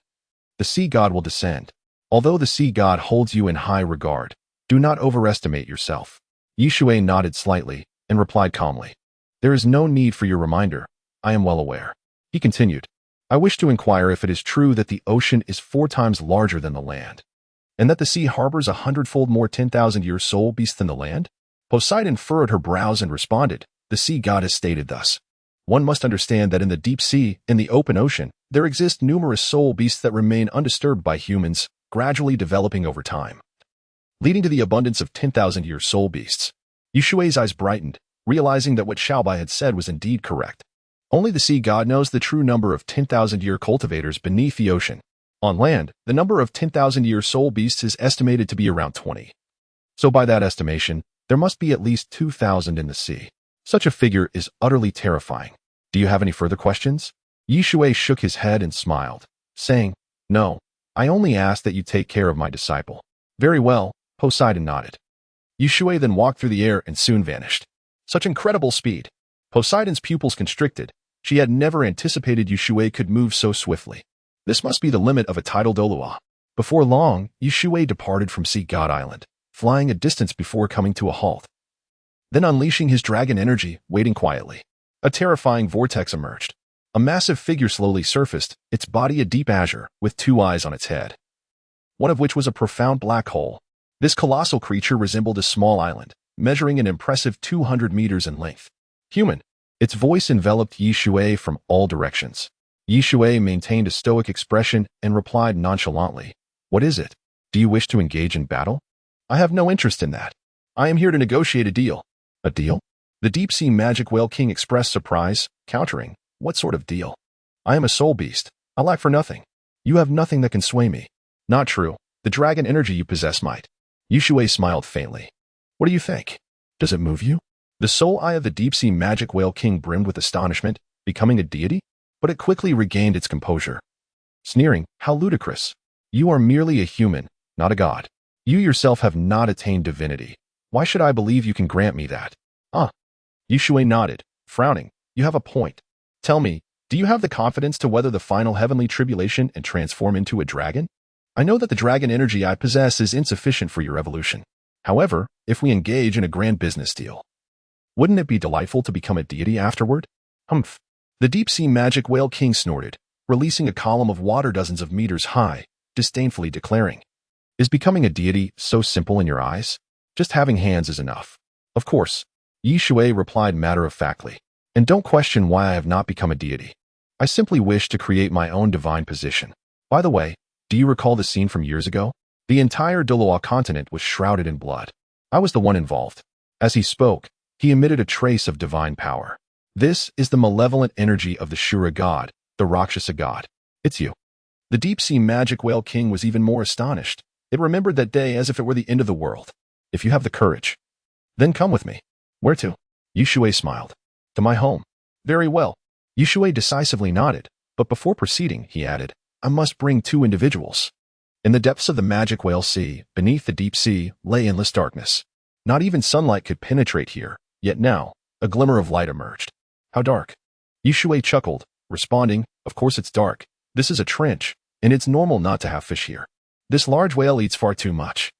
the Sea God will descend. Although the Sea God holds you in high regard, do not overestimate yourself." Shui nodded slightly and replied calmly, "There is no need for your reminder. I am well aware." He continued, "I wish to inquire if it is true that the ocean is 4 times larger than the land, and that the sea harbors 100-fold more 10,000-year soul beasts than the land?" Poseidon furrowed her brows and responded, "The Sea God has stated thus. One must understand that in the deep sea, in the open ocean, there exist numerous soul beasts that remain undisturbed by humans, gradually developing over time, leading to the abundance of 10,000-year soul beasts." Shui's eyes brightened, realizing that what Xiaobai had said was indeed correct. Only the Sea God knows the true number of 10,000-year cultivators beneath the ocean. On land, the number of 10,000-year soul beasts is estimated to be around 20. So by that estimation, there must be at least 2,000 in the sea. Such a figure is utterly terrifying. Do you have any further questions? Shui shook his head and smiled, saying, "No, I only ask that you take care of my disciple." "Very well," Poseidon nodded. Shui then walked through the air and soon vanished. Such incredible speed. Poseidon's pupils constricted. She had never anticipated Shui could move so swiftly. This must be the limit of a tidal Douluo. Before long, Shui departed from Sea God Island, flying a distance before coming to a halt. Then unleashing his dragon energy, waiting quietly. A terrifying vortex emerged. A massive figure slowly surfaced, its body a deep azure, with 2 eyes on its head, one of which was a profound black hole. This colossal creature resembled a small island, measuring an impressive 200 meters in length. "Human." Its voice enveloped Shui from all directions. Shui maintained a stoic expression and replied nonchalantly, "What is it? Do you wish to engage in battle?" "I have no interest in that. I am here to negotiate a deal." "A deal?" The deep-sea magic whale king expressed surprise, countering, "What sort of deal? I am a soul beast. I lack for nothing. You have nothing that can sway me." "Not true. The dragon energy you possess might." Shui smiled faintly. "What do you think? Does it move you?" The soul eye of the deep-sea magic whale king brimmed with astonishment, becoming a deity, but it quickly regained its composure. Sneering, "How ludicrous. You are merely a human, not a god. You yourself have not attained divinity. Why should I believe you can grant me that?" "Ah." Shui nodded, frowning, "You have a point. Tell me, do you have the confidence to weather the final heavenly tribulation and transform into a dragon?" "I know that the dragon energy I possess is insufficient for your evolution. However, if we engage in a grand business deal, wouldn't it be delightful to become a deity afterward?" "Humph." The deep-sea magic whale king snorted, releasing a column of water dozens of meters high, disdainfully declaring, "Is becoming a deity so simple in your eyes? Just having hands is enough." "Of course," Shui replied matter-of-factly, "and don't question why I have not become a deity. I simply wish to create my own divine position. By the way, do you recall the scene from years ago? The entire Douluo Continent was shrouded in blood. I was the one involved." As he spoke, he emitted a trace of divine power. "This is the malevolent energy of the Rakshasa God, the Rakshasa God. It's you." The deep-sea magic whale king was even more astonished. It remembered that day as if it were the end of the world. "If you have the courage, then come with me." "Where to?" Shui smiled. "To my home." "Very well." Shui decisively nodded, but before proceeding, he added, "I must bring 2 individuals." In the depths of the magic whale sea, beneath the deep sea, lay endless darkness. Not even sunlight could penetrate here, yet now, a glimmer of light emerged. "How dark?" Shui chuckled, responding, "Of course it's dark. This is a trench, and it's normal not to have fish here. This large whale eats far too much."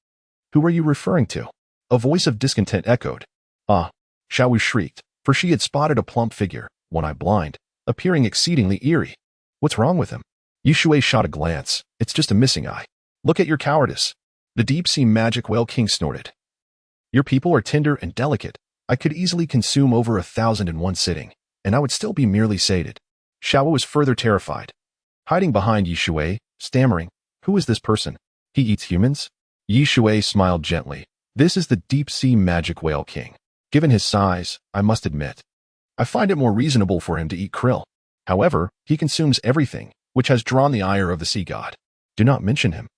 "Who are you referring to?" A voice of discontent echoed. "Ah," Xiaowu shrieked, for she had spotted a plump figure, one eye blind, appearing exceedingly eerie. "What's wrong with him?" Shui shot a glance. "It's just a missing eye." "Look at your cowardice." The deep-sea magic whale king snorted. "Your people are tender and delicate. I could easily consume over 1,000 in one sitting, and I would still be merely sated." Xiaowu was further terrified. Hiding behind Shui, stammering, "Who is this person? He eats humans?" Shui smiled gently. "This is the deep-sea magic whale king. Given his size, I must admit, I find it more reasonable for him to eat krill." However, he consumes everything, which has drawn the ire of the sea god. Do not mention him.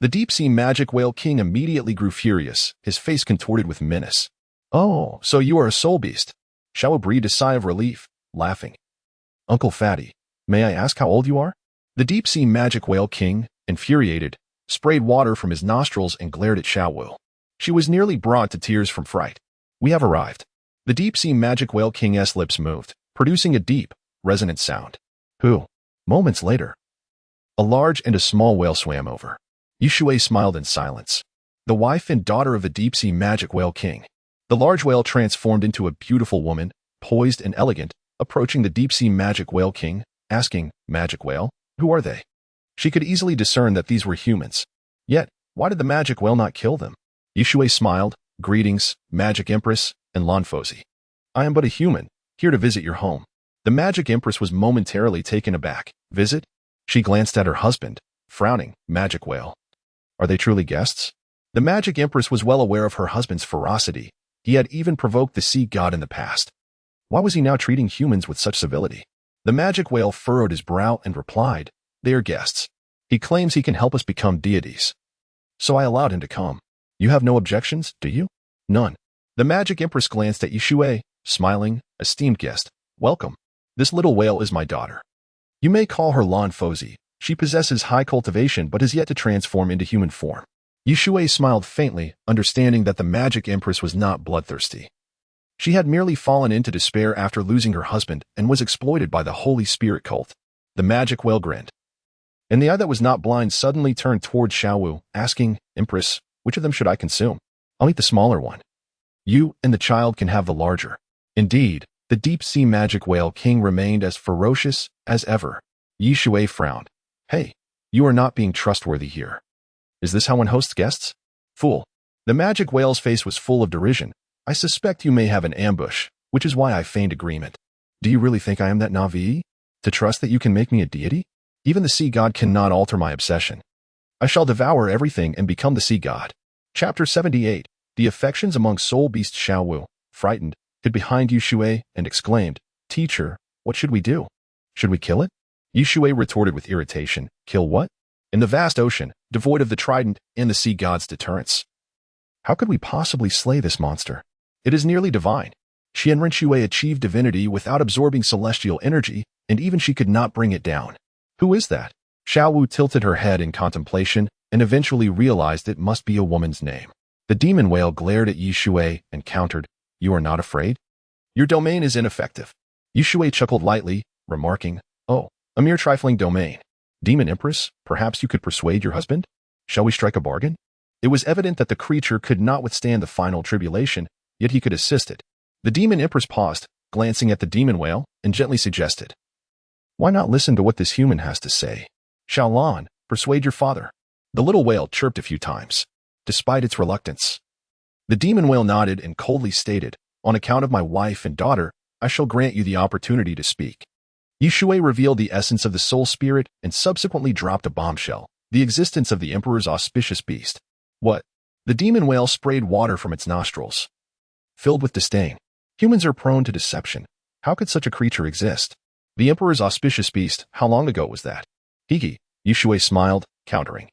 The deep-sea magic whale king immediately grew furious, his face contorted with menace. Oh, so you are a soul beast. Xiaowu breathed a sigh of relief, laughing. Uncle Fatty, may I ask how old you are? The deep-sea magic whale king, infuriated, sprayed water from his nostrils and glared at Xiaowu. She was nearly brought to tears from fright. We have arrived. The deep-sea magic whale king's lips moved, producing a deep, resonant sound. Who? Moments later, a large and a small whale swam over. Shui smiled in silence. The wife and daughter of the deep-sea magic whale king. The large whale transformed into a beautiful woman, poised and elegant, approaching the deep-sea magic whale king, asking, Magic whale, who are they? She could easily discern that these were humans. Yet, why did the magic whale not kill them? Shui smiled, Greetings, Magic Empress, and Lanfozi. I am but a human, here to visit your home. The Magic Empress was momentarily taken aback. Visit? She glanced at her husband, frowning, Magic whale. Are they truly guests? The Magic Empress was well aware of her husband's ferocity. He had even provoked the sea god in the past. Why was he now treating humans with such civility? The magic whale furrowed his brow and replied, They are guests. He claims he can help us become deities. So I allowed him to come. You have no objections, do you? None. The Magic Empress glanced at Shui, smiling, Esteemed guest, welcome. This little whale is my daughter. You may call her Lanfozi. She possesses high cultivation but is yet to transform into human form. Shui smiled faintly, understanding that the Magic Empress was not bloodthirsty. She had merely fallen into despair after losing her husband and was exploited by the Holy Spirit cult. The magic whale grinned. And the eye that was not blind suddenly turned toward Xiaowu, asking, Empress, which of them should I consume? I'll eat the smaller one. You and the child can have the larger. Indeed, the deep-sea magic whale king remained as ferocious as ever. Shui frowned. Hey, you are not being trustworthy here. Is this how one hosts guests? Fool. The magic whale's face was full of derision. I suspect you may have an ambush, which is why I feigned agreement. Do you really think I am that naive? To trust that you can make me a deity? Even the sea god cannot alter my obsession. I shall devour everything and become the sea god. Chapter 78. The affections among soul beasts. Xiaowu, frightened, hid behind Shui and exclaimed, Teacher, what should we do? Should we kill it? Shui retorted with irritation, Kill what? In the vast ocean, devoid of the trident and the sea god's deterrence. How could we possibly slay this monster? It is nearly divine. Xianren Shui achieved divinity without absorbing celestial energy, and even she could not bring it down. Who is that? Xiaowu tilted her head in contemplation and eventually realized it must be a woman's name. The demon whale glared at Shui and countered, You are not afraid? Your domain is ineffective. Shui chuckled lightly, remarking, Oh, a mere trifling domain. Demon Empress, perhaps you could persuade your husband? Shall we strike a bargain? It was evident that the creature could not withstand the final tribulation, yet he could assist it. The demon Empress paused, glancing at the demon whale, and gently suggested, Why not listen to what this human has to say? Xiaolan, persuade your father. The little whale chirped a few times, despite its reluctance. The demon whale nodded and coldly stated, On account of my wife and daughter, I shall grant you the opportunity to speak. Shui revealed the essence of the soul spirit and subsequently dropped a bombshell, the existence of the emperor's auspicious beast. What? The demon whale sprayed water from its nostrils. Filled with disdain. Humans are prone to deception. How could such a creature exist? The emperor's auspicious beast, how long ago was that? Hiki, Shui smiled, countering.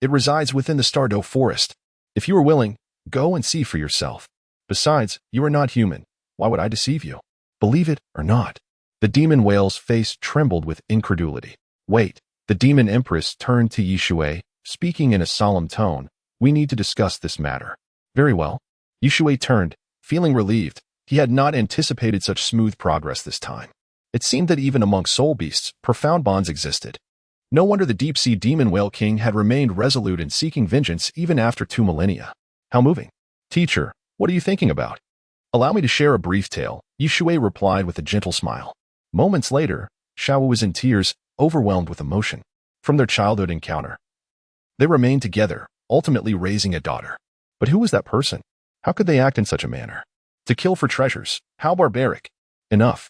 It resides within the Stardow forest. If you are willing, go and see for yourself. Besides, you are not human. Why would I deceive you? Believe it or not. The demon whale's face trembled with incredulity. Wait, the demon empress turned to Shui, speaking in a solemn tone. We need to discuss this matter. Very well. Shui turned, feeling relieved. He had not anticipated such smooth progress this time. It seemed that even among soul beasts, profound bonds existed. No wonder the deep-sea demon whale king had remained resolute in seeking vengeance even after 2 millennia. How moving. Teacher, what are you thinking about? Allow me to share a brief tale, Shui replied with a gentle smile. Moments later, Xiaowu was in tears, overwhelmed with emotion. From their childhood encounter, they remained together, ultimately raising a daughter. But who was that person? How could they act in such a manner? To kill for treasures, how barbaric. Enough.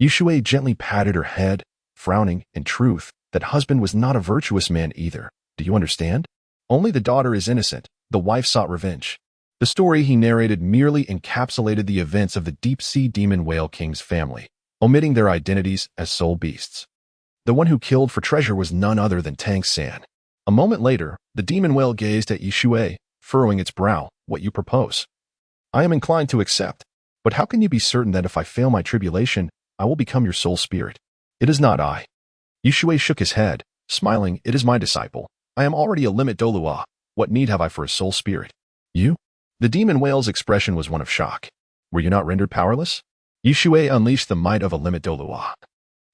Shui gently patted her head, frowning. In truth, that husband was not a virtuous man either. Do you understand? Only the daughter is innocent. The wife sought revenge. The story he narrated merely encapsulated the events of the deep-sea demon whale king's family. omitting their identities as soul beasts. The one who killed for treasure was none other than Tang San. A moment later, the demon whale gazed at Shui, furrowing its brow. What you propose? I am inclined to accept. But how can you be certain that if I fail my tribulation, I will become your soul spirit? It is not I. Shui shook his head, smiling. It is my disciple. I am already a limit Douluo. What need have I for a soul spirit? You? The demon whale's expression was one of shock. Were you not rendered powerless? Shui unleashed the might of a limit Douluo,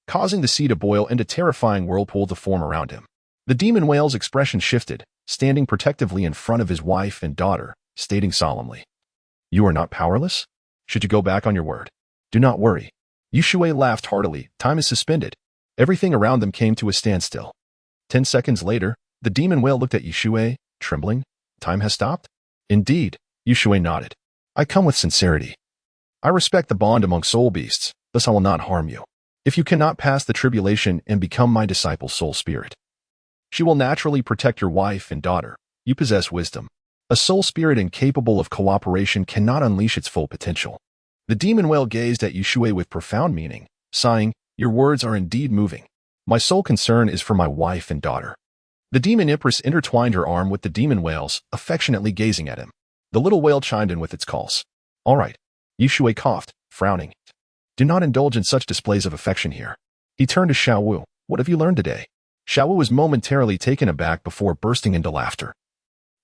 causing the sea to boil and a terrifying whirlpool to form around him. The demon whale's expression shifted, standing protectively in front of his wife and daughter, stating solemnly, "You are not powerless? Should you go back on your word? Do not worry." Shui laughed heartily. Time is suspended. Everything around them came to a standstill. 10 seconds later, the demon whale looked at Shui, trembling. Time has stopped? Indeed, Shui nodded. I come with sincerity. I respect the bond among soul beasts, thus I will not harm you. If you cannot pass the tribulation and become my disciple's soul spirit, she will naturally protect your wife and daughter. You possess wisdom. A soul spirit incapable of cooperation cannot unleash its full potential. The demon whale gazed at Shui with profound meaning, sighing, your words are indeed moving. My sole concern is for my wife and daughter. The demon empress intertwined her arm with the demon whale's, affectionately gazing at him. The little whale chimed in with its calls. All right. Shui coughed, frowning. Do not indulge in such displays of affection here. He turned to Xiao Wu. What have you learned today? Xiao Wu was momentarily taken aback before bursting into laughter.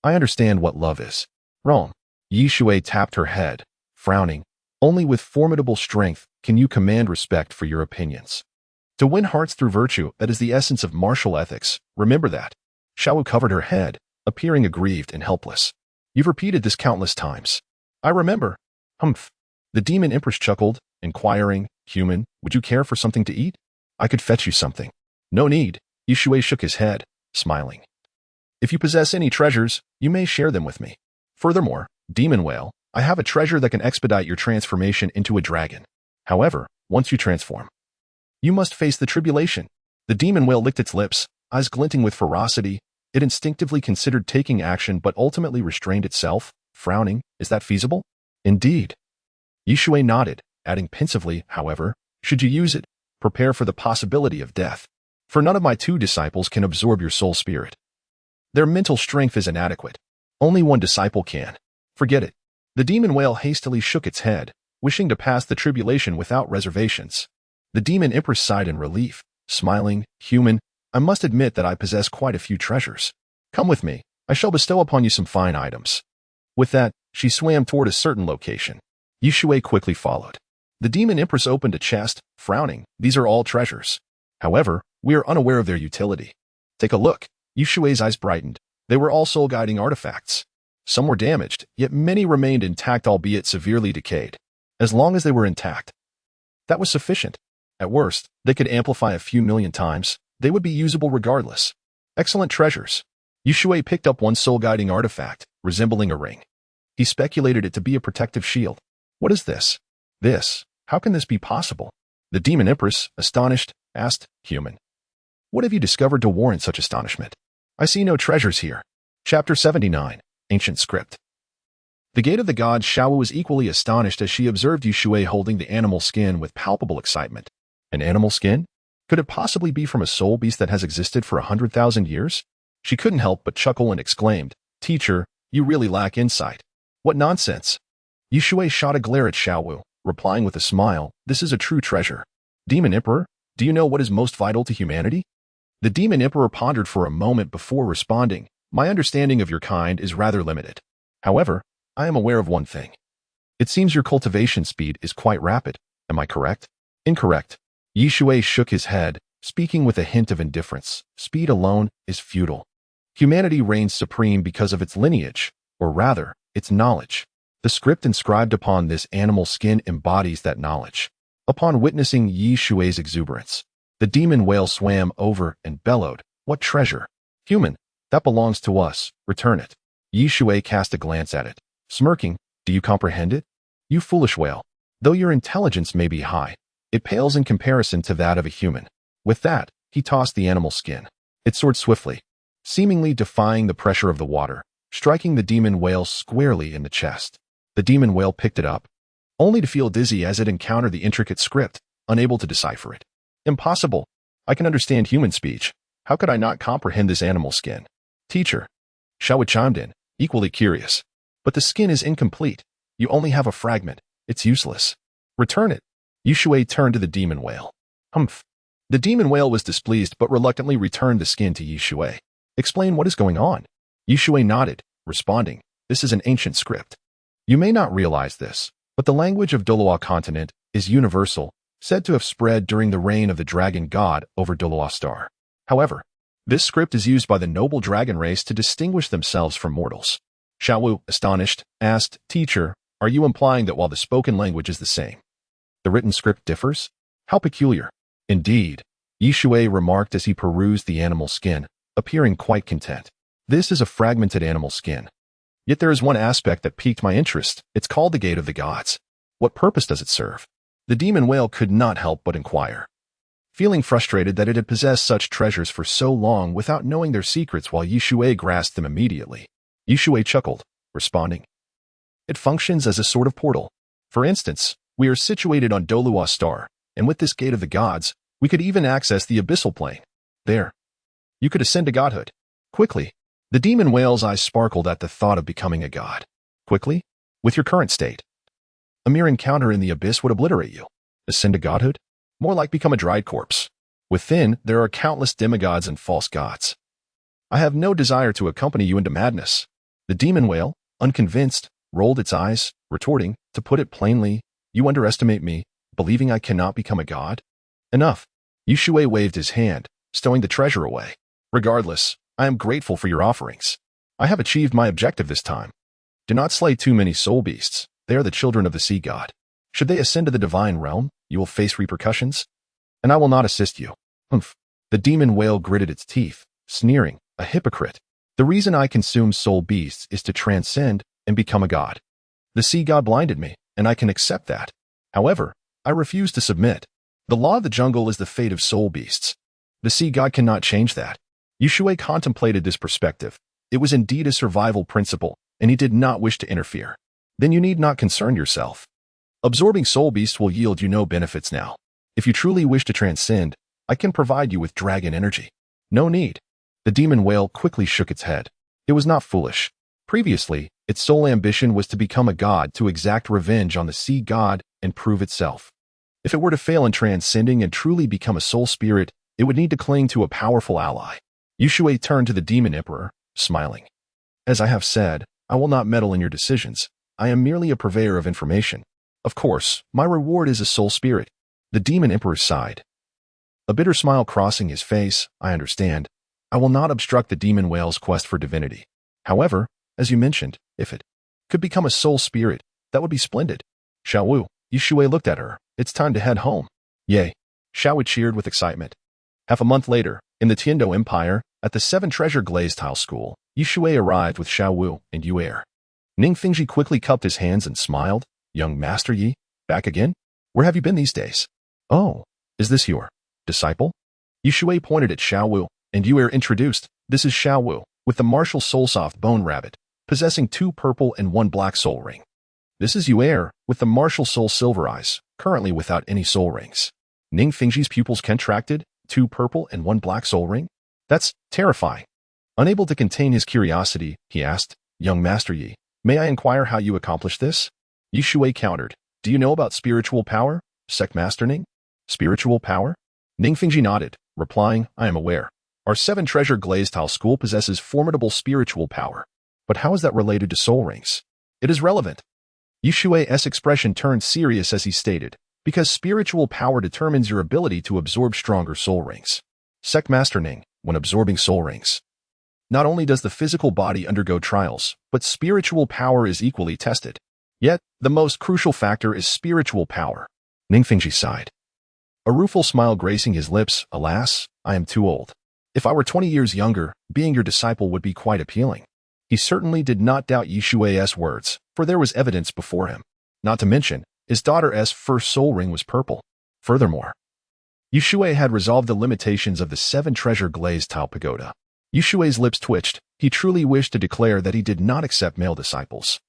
I understand what love is. Wrong. Shui tapped her head, frowning. Only with formidable strength can you command respect for your opinions. To win hearts through virtue, that is the essence of martial ethics. Remember that. Xiao Wu covered her head, appearing aggrieved and helpless. You've repeated this countless times. I remember. Humph. The demon empress chuckled, inquiring, Human, would you care for something to eat? I could fetch you something. No need. Shui shook his head, smiling. If you possess any treasures, you may share them with me. Furthermore, demon whale, I have a treasure that can expedite your transformation into a dragon. However, once you transform, you must face the tribulation. The demon whale licked its lips, eyes glinting with ferocity. It instinctively considered taking action but ultimately restrained itself, frowning. Is that feasible? Indeed. Shui nodded, adding pensively, however, should you use it, prepare for the possibility of death. For none of my two disciples can absorb your soul spirit. Their mental strength is inadequate. Only one disciple can. Forget it. The demon whale hastily shook its head, wishing to pass the tribulation without reservations. The demon empress sighed in relief, smiling, Human, I must admit that I possess quite a few treasures. Come with me. I shall bestow upon you some fine items. With that, she swam toward a certain location. Shui quickly followed. The demon empress opened a chest, frowning. These are all treasures. However, we are unaware of their utility. Take a look. Shui's eyes brightened. They were all soul-guiding artifacts. Some were damaged, yet many remained intact, albeit severely decayed. As long as they were intact, that was sufficient. At worst, they could amplify a few million times. They would be usable regardless. Excellent treasures. Shui picked up one soul-guiding artifact, resembling a ring. He speculated it to be a protective shield. What is this? This? How can this be possible? The demon empress, astonished, asked, Human, what have you discovered to warrant such astonishment? I see no treasures here. Chapter 79, Ancient Script. The gate of the god Xiaowu was equally astonished as she observed Shui holding the animal skin with palpable excitement. An animal skin? Could it possibly be from a soul beast that has existed for 100,000 years? She couldn't help but chuckle and exclaimed, Teacher, you really lack insight. What nonsense. Shui shot a glare at Xiaowu, replying with a smile, this is a true treasure. Demon Emperor, do you know what is most vital to humanity? The Demon Emperor pondered for a moment before responding, my understanding of your kind is rather limited. However, I am aware of one thing. It seems your cultivation speed is quite rapid. Am I correct? Incorrect. Shui shook his head, speaking with a hint of indifference. Speed alone is futile. Humanity reigns supreme because of its lineage, or rather, its knowledge. The script inscribed upon this animal skin embodies that knowledge. Upon witnessing Shui's exuberance, the demon whale swam over and bellowed, what treasure? Human, that belongs to us, return it. Shui cast a glance at it, smirking, do you comprehend it? You foolish whale, though your intelligence may be high, it pales in comparison to that of a human. With that, he tossed the animal skin. It soared swiftly, seemingly defying the pressure of the water, striking the demon whale squarely in the chest. The demon whale picked it up, only to feel dizzy as it encountered the intricate script. unable to decipher it. Impossible. I can understand human speech. How could I not comprehend this animal skin? Teacher. Xiaowu chimed in, equally curious. But the skin is incomplete. You only have a fragment. It's useless. Return it. Shui turned to the demon whale. Humph. The demon whale was displeased but reluctantly returned the skin to Shui. Explain what is going on. Shui nodded, responding, this is an ancient script. You may not realize this, but the language of Douluo Continent is universal, said to have spread during the reign of the dragon god over Douluo Star. However, this script is used by the noble dragon race to distinguish themselves from mortals. Xiaowu, astonished, asked, Teacher, are you implying that while the spoken language is the same, the written script differs? How peculiar. Indeed, Shui remarked as he perused the animal skin, appearing quite content. This is a fragmented animal skin. Yet there is one aspect that piqued my interest. It's called the Gate of the Gods. What purpose does it serve? The demon whale could not help but inquire, feeling frustrated that it had possessed such treasures for so long without knowing their secrets while Shui grasped them immediately. Shui chuckled, responding, it functions as a sort of portal. For instance, we are situated on Douluo Star, and with this Gate of the Gods, we could even access the abyssal plane. There. You could ascend to godhood. Quickly. The demon whale's eyes sparkled at the thought of becoming a god. Quickly? With your current state. A mere encounter in the abyss would obliterate you. Ascend to godhood? More like become a dried corpse. Within, there are countless demigods and false gods. I have no desire to accompany you into madness. The demon whale, unconvinced, rolled its eyes, retorting, to put it plainly, you underestimate me, believing I cannot become a god? Enough. Shui waved his hand, stowing the treasure away. Regardless, I am grateful for your offerings. I have achieved my objective this time. Do not slay too many soul beasts. They are the children of the sea god. Should they ascend to the divine realm, you will face repercussions. And I will not assist you. Humph. The demon whale gritted its teeth, sneering, a hypocrite. The reason I consume soul beasts is to transcend and become a god. The sea god blinded me, and I can accept that. However, I refuse to submit. The law of the jungle is the fate of soul beasts. The sea god cannot change that. Shui contemplated this perspective. It was indeed a survival principle, and he did not wish to interfere. Then you need not concern yourself. Absorbing soul beasts will yield you no benefits now. If you truly wish to transcend, I can provide you with dragon energy. No need. The demon whale quickly shook its head. It was not foolish. Previously, its sole ambition was to become a god to exact revenge on the sea god and prove itself. If it were to fail in transcending and truly become a soul spirit, it would need to cling to a powerful ally. Shui turned to the demon emperor, smiling. As I have said, I will not meddle in your decisions. I am merely a purveyor of information. Of course, my reward is a soul spirit. The demon emperor sighed, a bitter smile crossing his face. I understand. I will not obstruct the demon whale's quest for divinity. However, as you mentioned, if it could become a soul spirit, that would be splendid. Xiao Wu. Shui looked at her. It's time to head home. Yay. Xiaowu cheered with excitement. Half a month later, in the Tiando Empire, at the Seven Treasure Glazed Tile School, Shui arrived with Xiao Wu and Yu'er. Ning Fingji quickly cupped his hands and smiled. Young Master Yi, back again? Where have you been these days? Oh, is this your disciple? Shui pointed at Xiao Wu, and Yu'er introduced, this is Xiao Wu, with the martial soul-soft bone rabbit, possessing 2 purple and 1 black soul ring. This is Yu'er, with the martial soul silver eyes, currently without any soul rings. Ning Fingji's pupils contracted, 2 purple and 1 black soul ring? That's terrifying. Unable to contain his curiosity, he asked, Young Master Yi, may I inquire how you accomplished this? Shui countered, do you know about spiritual power, Sect Master Ning? Spiritual power? Ning Fingji nodded, replying, I am aware. Our 7 Treasure Glazed Tile School possesses formidable spiritual power. But how is that related to soul rings? It is relevant. Shui's expression turned serious as he stated, because spiritual power determines your ability to absorb stronger soul rings. Sect Master Ning, when absorbing soul rings, not only does the physical body undergo trials, but spiritual power is equally tested. Yet, the most crucial factor is spiritual power. Ning Fingji sighed, a rueful smile gracing his lips. Alas, I am too old. If I were 20 years younger, being your disciple would be quite appealing. He certainly did not doubt Shui's words, for there was evidence before him. Not to mention, his daughter's first soul ring was purple. Furthermore, Shui had resolved the limitations of the 7 Treasure Glazed Tile Pagoda. Shui's lips twitched. He truly wished to declare that he did not accept male disciples.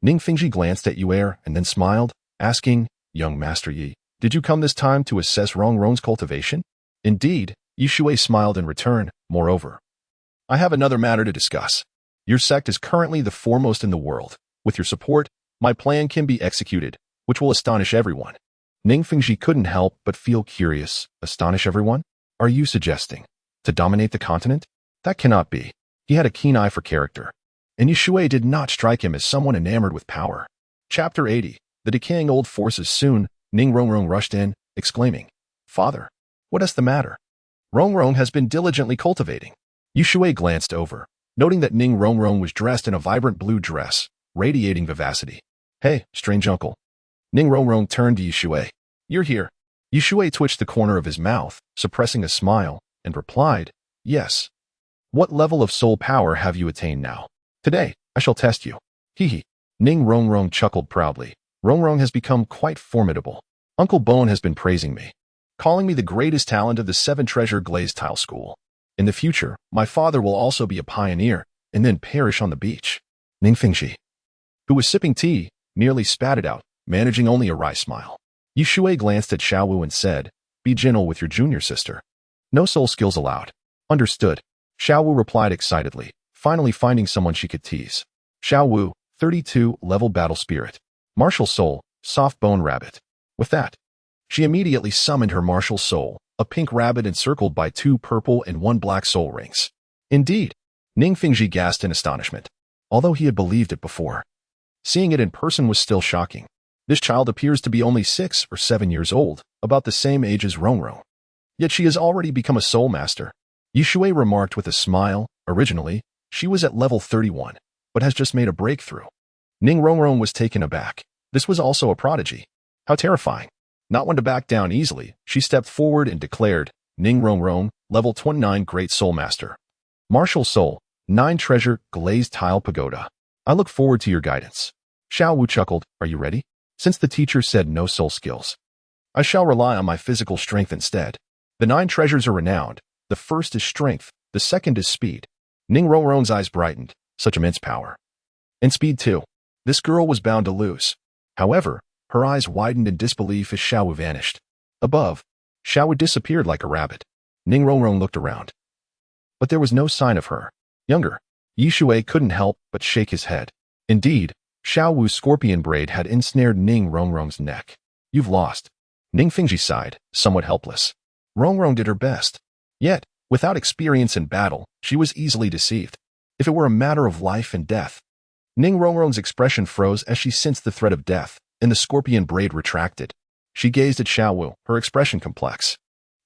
Ning Fingji glanced at Yu'er and then smiled, asking, Young Master Yi, Did you come this time to assess Rongrong's cultivation? Indeed, Shui smiled in return. Moreover, I have another matter to discuss. Your sect is currently the foremost in the world. With your support, my plan can be executed, which will astonish everyone. Ning Fengji couldn't help but feel curious. Astonish everyone? Are you suggesting to dominate the continent? That cannot be. He had a keen eye for character, and Shui did not strike him as someone enamored with power. Chapter 80. The decaying old forces. Soon, Ning Rongrong rushed in, exclaiming, "Father, what is the matter?" Rongrong has been diligently cultivating. Shui glanced over, noting that Ning Rongrong was dressed in a vibrant blue dress, radiating vivacity. "Hey, strange uncle." Ning Rongrong turned to Shui. "You're here." Shui twitched the corner of his mouth, suppressing a smile, and replied, "Yes." "What level of soul power have you attained now? Today, I shall test you." Hee. Ning Rongrong chuckled proudly. Rongrong has become quite formidable. Uncle Bone has been praising me, calling me the greatest talent of the 7-treasure glazed tile school. In the future, my father will also be a pioneer, and then perish on the beach. Ning Fengji, who was sipping tea, nearly spat it out, managing only a wry smile. Shui glanced at Xiao Wu and said, "Be gentle with your junior sister. No soul skills allowed." "Understood." Xiao Wu replied excitedly, finally finding someone she could tease. Xiao Wu, 32, level battle spirit. Martial soul, soft bone rabbit. With that, she immediately summoned her martial soul, a pink rabbit encircled by 2 purple and 1 black soul rings. Indeed, Ning Fengji gasped in astonishment, although he had believed it before. Seeing it in person was still shocking. This child appears to be only 6 or 7 years old, about the same age as Rongrong. Yet she has already become a soul master. Shui remarked with a smile. Originally, she was at level 31, but has just made a breakthrough. Ning Rongrong was taken aback. This was also a prodigy. How terrifying. Not one to back down easily, she stepped forward and declared, "Ning Rongrong, level 29 Great Soul Master. Martial Soul, 9 Treasure, Glazed Tile Pagoda. I look forward to your guidance." Xiao Wu chuckled. "Are you ready? Since the teacher said no soul skills, I shall rely on my physical strength instead. The 9 treasures are renowned. The first is strength, the second is speed." Ning Rongrong's eyes brightened. Such immense power. And speed too. This girl was bound to lose. However, her eyes widened in disbelief as Xiao Wu vanished. Above, Xiao Wu disappeared like a rabbit. Ning Rongrong looked around, but there was no sign of her. Younger, Shui couldn't help but shake his head. Indeed, Xiao Wu's scorpion braid had ensnared Ning Rongrong's neck. "You've lost." Ning Fengji sighed, somewhat helpless. Rongrong did her best. Yet, without experience in battle, she was easily deceived. If it were a matter of life and death. Ning Rongrong's expression froze as she sensed the threat of death, and the scorpion braid retracted. She gazed at Xiao Wu, her expression complex.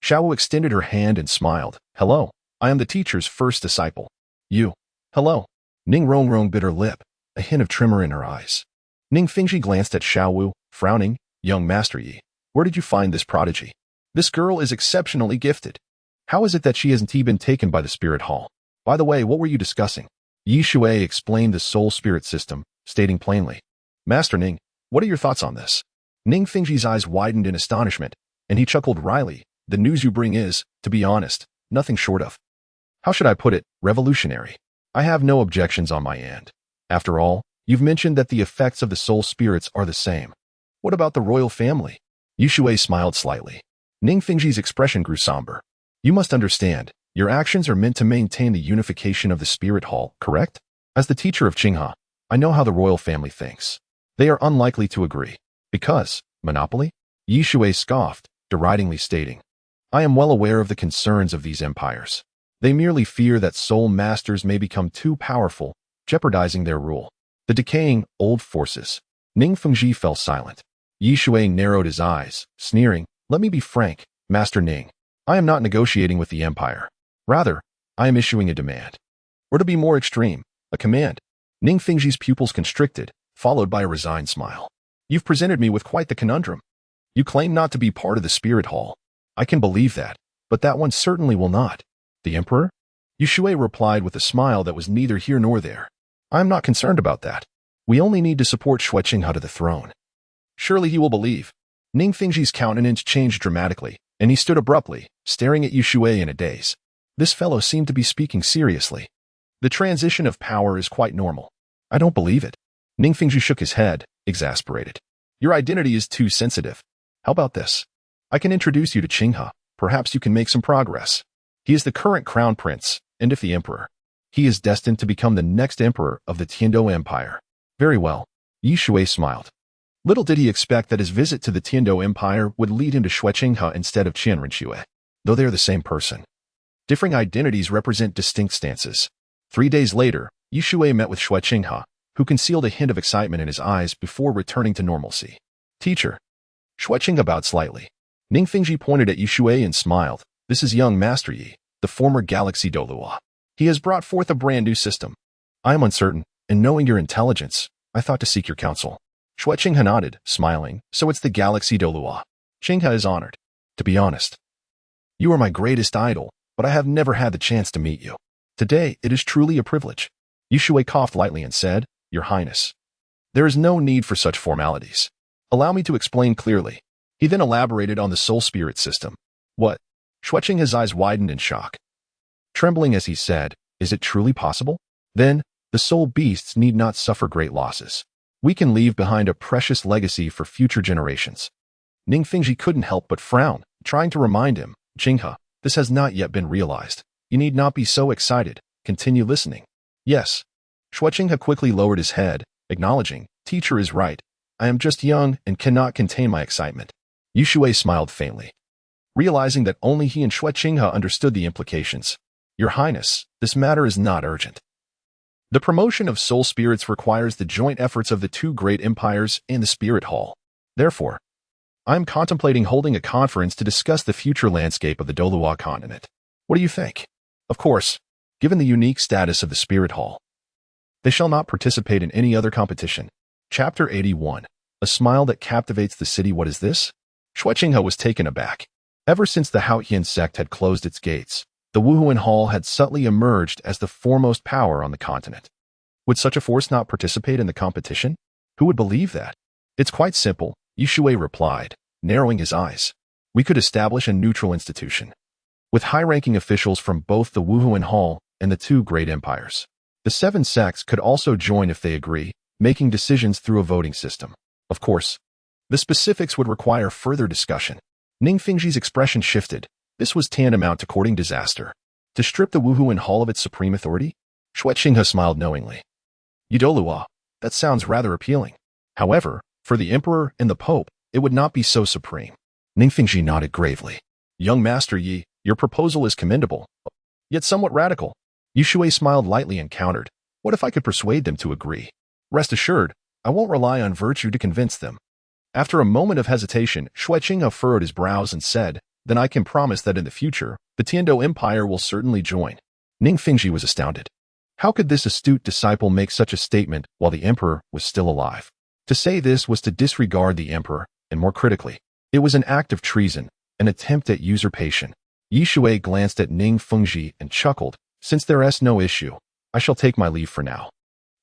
Xiao Wu extended her hand and smiled. "Hello, I am the teacher's first disciple." "You." "Hello." Ning Rongrong bit her lip, a hint of tremor in her eyes. Ning Fengji glanced at Xiao Wu, frowning. "Young Master Yi, where did you find this prodigy? This girl is exceptionally gifted. How is it that she hasn't been taken by the spirit hall? By the way, what were you discussing?" Shui explained the soul spirit system, stating plainly, "Master Ning, what are your thoughts on this?" Ning Fengji's eyes widened in astonishment, and he chuckled wryly. "The news you bring is, to be honest, nothing short of, how should I put it, revolutionary. I have no objections on my end. After all, you've mentioned that the effects of the soul spirits are the same. What about the royal family?" Shui smiled slightly. Ning Fengji's expression grew somber. "You must understand, your actions are meant to maintain the unification of the spirit hall, correct? As the teacher of Qinghe, I know how the royal family thinks. They are unlikely to agree. Because, monopoly?" Shui scoffed, deridingly stating, "I am well aware of the concerns of these empires. They merely fear that soul masters may become too powerful, jeopardizing their rule. The decaying, old forces." Ning Fengji fell silent. Shui narrowed his eyes, sneering, "Let me be frank, Master Ning. I am not negotiating with the empire. Rather, I am issuing a demand. Or to be more extreme, a command." Ning Fengji's pupils constricted, followed by a resigned smile. "You've presented me with quite the conundrum. You claim not to be part of the spirit hall. I can believe that, but that one certainly will not. The emperor?" Shui replied with a smile that was neither here nor there. "I am not concerned about that. We only need to support Shui Qinghe to the throne. Surely he will believe." Ning Fengji's countenance changed dramatically, and he stood abruptly, staring at Shui in a daze. This fellow seemed to be speaking seriously. "The transition of power is quite normal." "I don't believe it." Ning Fengji shook his head, exasperated. "Your identity is too sensitive. How about this? I can introduce you to Qinghe. Perhaps you can make some progress. He is the current crown prince, and if the emperor. He is destined to become the next emperor of the Tiando Empire. Very well. Yi Shui smiled. Little did he expect that his visit to the Tiando Empire would lead him to Shui Qinghe instead of Qianren Xue, though they are the same person. Differing identities represent distinct stances. 3 days later, Yi Shui met with Shui Qinghe, who concealed a hint of excitement in his eyes before returning to normalcy. Teacher. Shui Qinghe bowed slightly. Ning Fingji pointed at Yi Shui and smiled. This is young Master Yi, the former Galaxy Douluo. He has brought forth a brand new system. I am uncertain, and knowing your intelligence, I thought to seek your counsel. Shui Qinghe nodded, smiling. So it's the Galaxy Douluo. Qinghe is honored. To be honest, you are my greatest idol, but I have never had the chance to meet you. Today, it is truly a privilege. Yi Shui coughed lightly and said, Your Highness. There is no need for such formalities. Allow me to explain clearly. He then elaborated on the soul spirit system. What? Shui Qinghe's eyes widened in shock. Trembling as he said, Is it truly possible? Then, the soul beasts need not suffer great losses. We can leave behind a precious legacy for future generations. Ning Fingji couldn't help but frown, trying to remind him, Qinghe, this has not yet been realized. You need not be so excited. Continue listening. Yes. Shui Qinghe quickly lowered his head, acknowledging, Teacher is right. I am just young and cannot contain my excitement. Yi Shui smiled faintly, realizing that only he and Shui Qinghe understood the implications. Your Highness, this matter is not urgent. The promotion of soul spirits requires the joint efforts of the two great empires and the Spirit Hall. Therefore, I am contemplating holding a conference to discuss the future landscape of the Douluo Continent. What do you think? Of course, given the unique status of the Spirit Hall, they shall not participate in any other competition. Chapter 81. A smile that captivates the city. What is this? Shui Qinghe was taken aback. Ever since the Haotian sect had closed its gates, the Wuhuan Hall had subtly emerged as the foremost power on the continent. Would such a force not participate in the competition? Who would believe that? It's quite simple, Yi Shui replied, narrowing his eyes. We could establish a neutral institution, with high-ranking officials from both the Wuhuan Hall and the two great empires. The 7 sects could also join if they agree, making decisions through a voting system. Of course, the specifics would require further discussion. Ning Fingji's expression shifted. This was tantamount to courting disaster. To strip the Wuhuan Hall of its supreme authority? Shui Qinghe smiled knowingly. Douluo, that sounds rather appealing. However, for the Emperor and the Pope, it would not be so supreme. Ning Fingji nodded gravely. Young Master Yi, your proposal is commendable, yet somewhat radical. Yi Shui smiled lightly and countered. What if I could persuade them to agree? Rest assured, I won't rely on virtue to convince them. After a moment of hesitation, Shui Qinghe furrowed his brows and said, Then I can promise that in the future, the Tiando Empire will certainly join. Ning Fingji was astounded. How could this astute disciple make such a statement while the emperor was still alive? To say this was to disregard the emperor, and more critically, it was an act of treason, an attempt at usurpation. Yi Shui glanced at Ning Fingji and chuckled. Since there is no issue, I shall take my leave for now.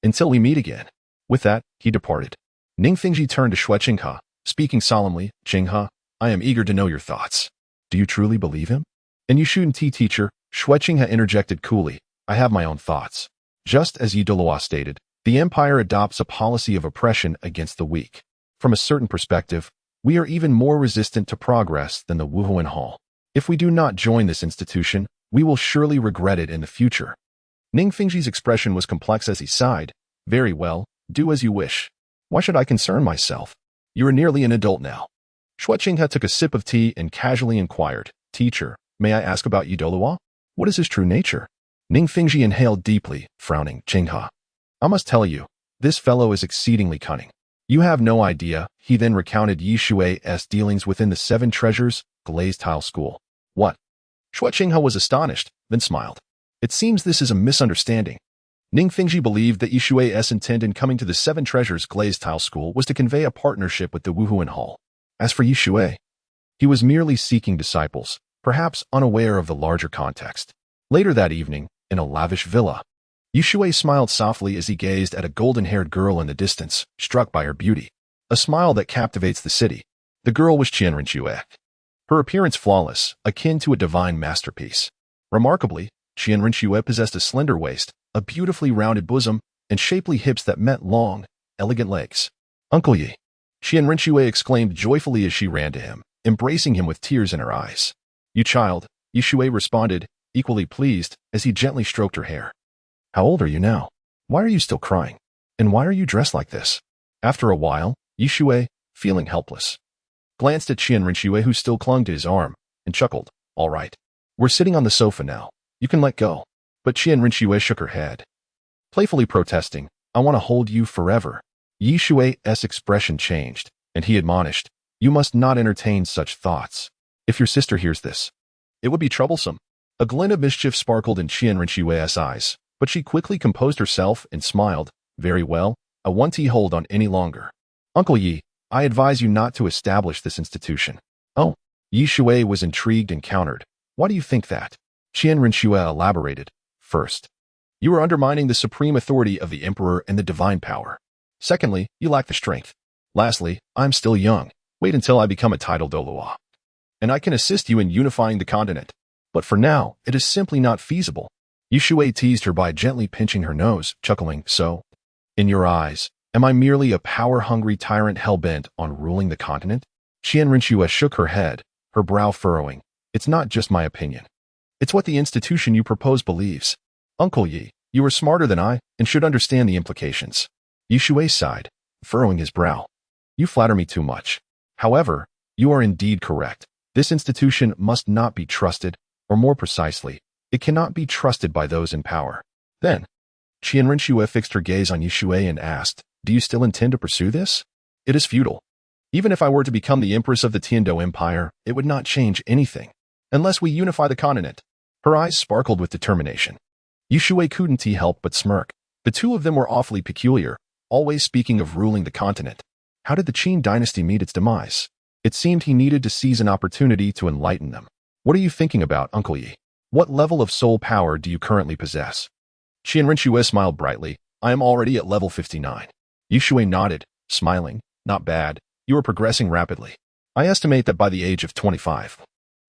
Until we meet again. With that, he departed. Ning Fingji turned to Shui Qinghe, speaking solemnly, Qinghe, I am eager to know your thoughts. Do you truly believe him? And you shouldn't, teacher, Shui Qinghe interjected coolly. I have my own thoughts. Just as Yi Douluo stated, the empire adopts a policy of oppression against the weak. From a certain perspective, we are even more resistant to progress than the Wuhuan Hall. If we do not join this institution, we will surely regret it in the future. Ning Fingji's expression was complex as he sighed. Very well, do as you wish. Why should I concern myself? You are nearly an adult now. Shui Qinghe took a sip of tea and casually inquired, Teacher, may I ask about Yi Douluo? What is his true nature? Ning Fingji inhaled deeply, frowning, Qinghe. I must tell you, this fellow is exceedingly cunning. You have no idea. He then recounted Yi Shui's dealings within the 7 treasures, glazed tile school. What? Shui Qinghe was astonished, then smiled. It seems this is a misunderstanding. Ning Fingji believed that Yi Shui's intent in coming to the 7 treasures glazed tile school was to convey a partnership with the Wuhuan Hall. As for Yi Shui, he was merely seeking disciples, perhaps unaware of the larger context. Later that evening, in a lavish villa, Yi Shui smiled softly as he gazed at a golden-haired girl in the distance, struck by her beauty. A smile that captivates the city. The girl was Qianren Xue. Her appearance flawless, akin to a divine masterpiece. Remarkably, Qianren Xue possessed a slender waist, a beautifully rounded bosom, and shapely hips that met long, elegant legs. Uncle Yi! Qianren Xue exclaimed joyfully as she ran to him, embracing him with tears in her eyes. "You child," Shui responded, equally pleased, as he gently stroked her hair. "How old are you now? Why are you still crying? And why are you dressed like this?" After a while, Shui, feeling helpless, glanced at Qianren, who still clung to his arm, and chuckled. "All right. We're sitting on the sofa now. You can let go." But Qianren shook her head, playfully protesting. "I want to hold you forever." Shui's expression changed, and he admonished, "You must not entertain such thoughts. If your sister hears this, it would be troublesome." A glint of mischief sparkled in Qianren eyes, but she quickly composed herself and smiled. "Very well, I won't hold on any longer. Uncle Yi, I advise you not to establish this institution." "Oh." Shui was intrigued and countered. "Why do you think that?" Qianren elaborated. "First, you are undermining the supreme authority of the emperor and the divine power. Secondly, you lack the strength. Lastly, I'm still young. Wait until I become a titled Douluo, and I can assist you in unifying the continent. But for now, it is simply not feasible." Shui teased her by gently pinching her nose, chuckling. "So, in your eyes, am I merely a power-hungry tyrant hell-bent on ruling the continent?" Qianren shook her head, her brow furrowing. "It's not just my opinion. It's what the institution you propose believes. Uncle Yi, you are smarter than I and should understand the implications." Shui sighed, furrowing his brow. "You flatter me too much. However, you are indeed correct. This institution must not be trusted, or more precisely, it cannot be trusted by those in power." Then, Qianren fixed her gaze on Shui and asked, "Do you still intend to pursue this?" "It is futile. Even if I were to become the empress of the Tiando Empire, it would not change anything. Unless we unify the continent." Her eyes sparkled with determination. Shui couldn't help but smirk. The two of them were awfully peculiar, always speaking of ruling the continent. How did the Qin dynasty meet its demise? It seemed he needed to seize an opportunity to enlighten them. "What are you thinking about, Uncle Yi? What level of soul power do you currently possess?" Qianren smiled brightly. "I am already at level 59. Shui nodded, smiling. "Not bad. You are progressing rapidly. I estimate that by the age of 25,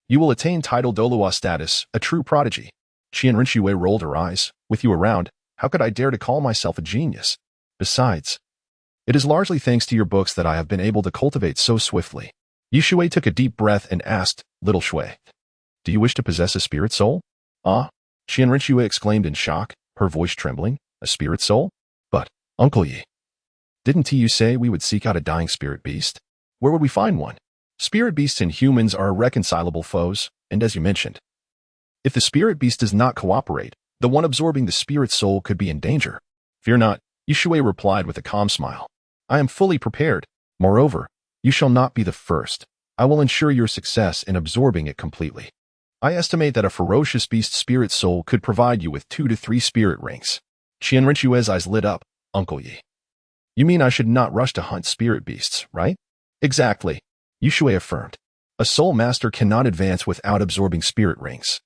you will attain title Douluo status, a true prodigy." Qianren rolled her eyes. "With you around, how could I dare to call myself a genius? Besides, it is largely thanks to your books that I have been able to cultivate so swiftly." Shui took a deep breath and asked, "Little Shui, do you wish to possess a spirit soul?" "Ah?" Qianren exclaimed in shock, her voice trembling. "A spirit soul? But, Uncle Yi, didn't you say we would seek out a dying spirit beast? Where would we find one? Spirit beasts and humans are irreconcilable foes, and as you mentioned, if the spirit beast does not cooperate, the one absorbing the spirit soul could be in danger." "Fear not," Shui replied with a calm smile. "I am fully prepared. Moreover, you shall not be the first. I will ensure your success in absorbing it completely. I estimate that a ferocious beast spirit soul could provide you with 2 to 3 spirit rings." Qianren eyes lit up. "Uncle Yi, you mean I should not rush to hunt spirit beasts, right?" "Exactly," Shui affirmed. "A soul master cannot advance without absorbing spirit rings.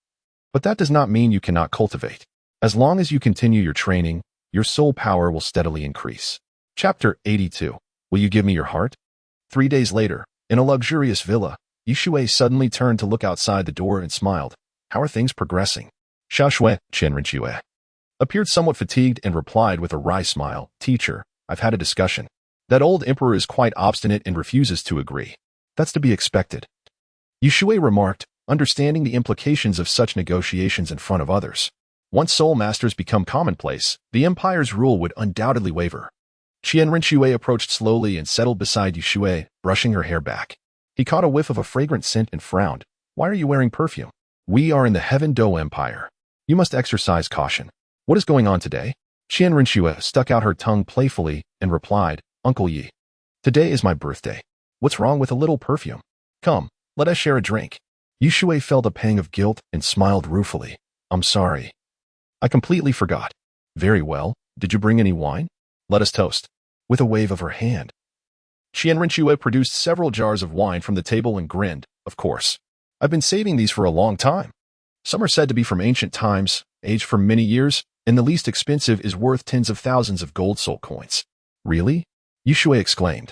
But that does not mean you cannot cultivate. As long as you continue your training, your soul power will steadily increase." Chapter 82. Will you give me your heart? 3 days later, in a luxurious villa, Shui suddenly turned to look outside the door and smiled. "How are things progressing?" Xiao Qianren appeared somewhat fatigued and replied with a wry smile, "Teacher, I've had a discussion. That old emperor is quite obstinate and refuses to agree." "That's to be expected," Shui remarked, understanding the implications of such negotiations in front of others. Once soul masters become commonplace, the empire's rule would undoubtedly waver. Qianren approached slowly and settled beside Shui, brushing her hair back. He caught a whiff of a fragrant scent and frowned. "Why are you wearing perfume? We are in the Heaven Do Empire. You must exercise caution. What is going on today?" Qianren stuck out her tongue playfully and replied, "Uncle Yi, today is my birthday. What's wrong with a little perfume? Come, let us share a drink." Shui felt a pang of guilt and smiled ruefully. "I'm sorry. I completely forgot." "Very well. Did you bring any wine? Let us toast." With a wave of her hand, Qianren produced several jars of wine from the table and grinned. "Of course. I've been saving these for a long time. Some are said to be from ancient times, aged for many years, and the least expensive is worth tens of thousands of gold soul coins." "Really?" Shui exclaimed,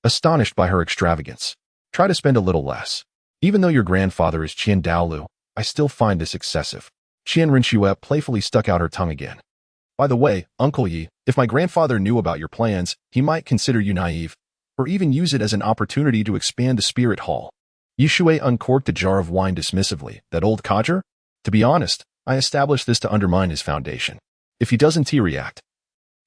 astonished by her extravagance. "Try to spend a little less. Even though your grandfather is Qian Daolu, I still find this excessive." Qianren playfully stuck out her tongue again. "By the way, Uncle Yi, if my grandfather knew about your plans, he might consider you naive, or even use it as an opportunity to expand the spirit hall. Shui uncorked the jar of wine dismissively. That old codger? To be honest, I established this to undermine his foundation. If he doesn't react,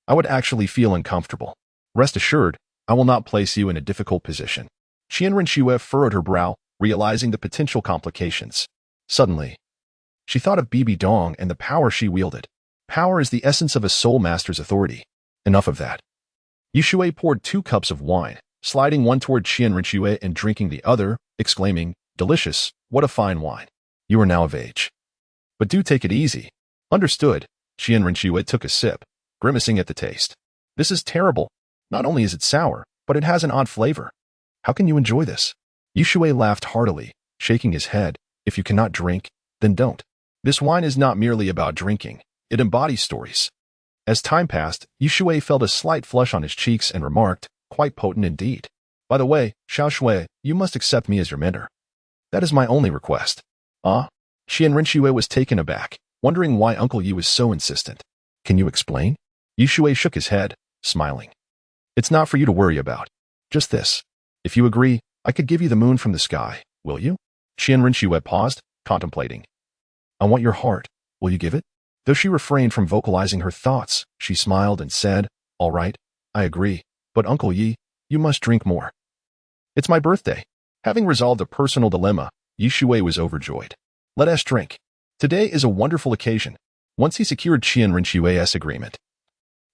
I would actually feel uncomfortable. Rest assured, I will not place you in a difficult position. Qianren furrowed her brow, realizing the potential complications. Suddenly, she thought of Bibi Dong and the power she wielded. Power is the essence of a soul master's authority. Enough of that. Shui poured 2 cups of wine, sliding one toward Qianren and drinking the other, exclaiming, "Delicious, what a fine wine. You are now of age. But do take it easy." Understood. Qianren took a sip, grimacing at the taste. "This is terrible. Not only is it sour, but it has an odd flavor. How can you enjoy this?" Shui laughed heartily, shaking his head. "If you cannot drink, then don't. This wine is not merely about drinking. It embodies stories." As time passed, Shui felt a slight flush on his cheeks and remarked, "Quite potent indeed. By the way, Xiao Shui, you must accept me as your mentor. That is my only request." "Ah?" Qianren was taken aback, wondering why Uncle Yi was so insistent. "Can you explain?" Shui shook his head, smiling. "It's not for you to worry about. Just this. If you agree, I could give you the moon from the sky, will you?" Qianren paused, contemplating. "I want your heart. Will you give it?" Though she refrained from vocalizing her thoughts, she smiled and said, "All right, I agree, but Uncle Yi, you must drink more." "It's my birthday." Having resolved a personal dilemma, Shui was overjoyed. "Let us drink. Today is a wonderful occasion." Once he secured Qianren agreement,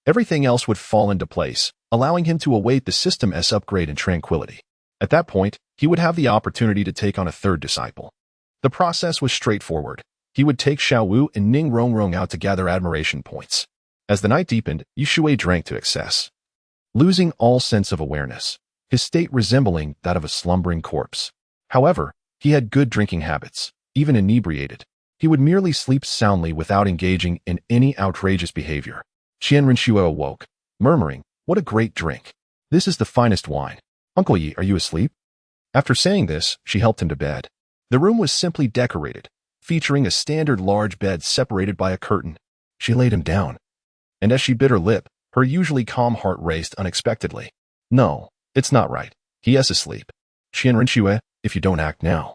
everything else would fall into place, allowing him to await the system's upgrade in tranquility. At that point, he would have the opportunity to take on a 3rd disciple. The process was straightforward. He would take Xiao Wu and Ning Rongrong out to gather admiration points. As the night deepened, Shui drank to excess, losing all sense of awareness, his state resembling that of a slumbering corpse. However, he had good drinking habits. Even inebriated, he would merely sleep soundly without engaging in any outrageous behavior. Qianren awoke, murmuring, "What a great drink. This is the finest wine. Uncle Yi, are you asleep?" After saying this, she helped him to bed. The room was simply decorated, featuring a standard large bed separated by a curtain. She laid him down, and as she bit her lip, her usually calm heart raced unexpectedly. "No, it's not right. He is asleep. Qianren, if you don't act now,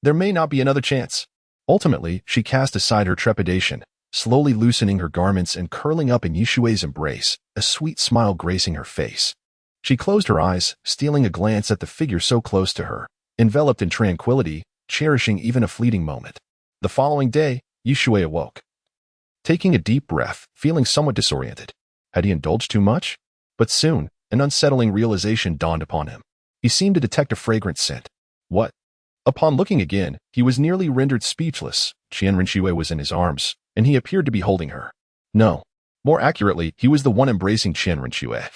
there may not be another chance." Ultimately, she cast aside her trepidation, slowly loosening her garments and curling up in Shui's embrace, a sweet smile gracing her face. She closed her eyes, stealing a glance at the figure so close to her, enveloped in tranquility, cherishing even a fleeting moment. The following day, Shui awoke, taking a deep breath, feeling somewhat disoriented. Had he indulged too much? But soon, an unsettling realization dawned upon him. He seemed to detect a fragrant scent. What? Upon looking again, he was nearly rendered speechless. Qianren was in his arms, and he appeared to be holding her. No. More accurately, he was the one embracing Qianren,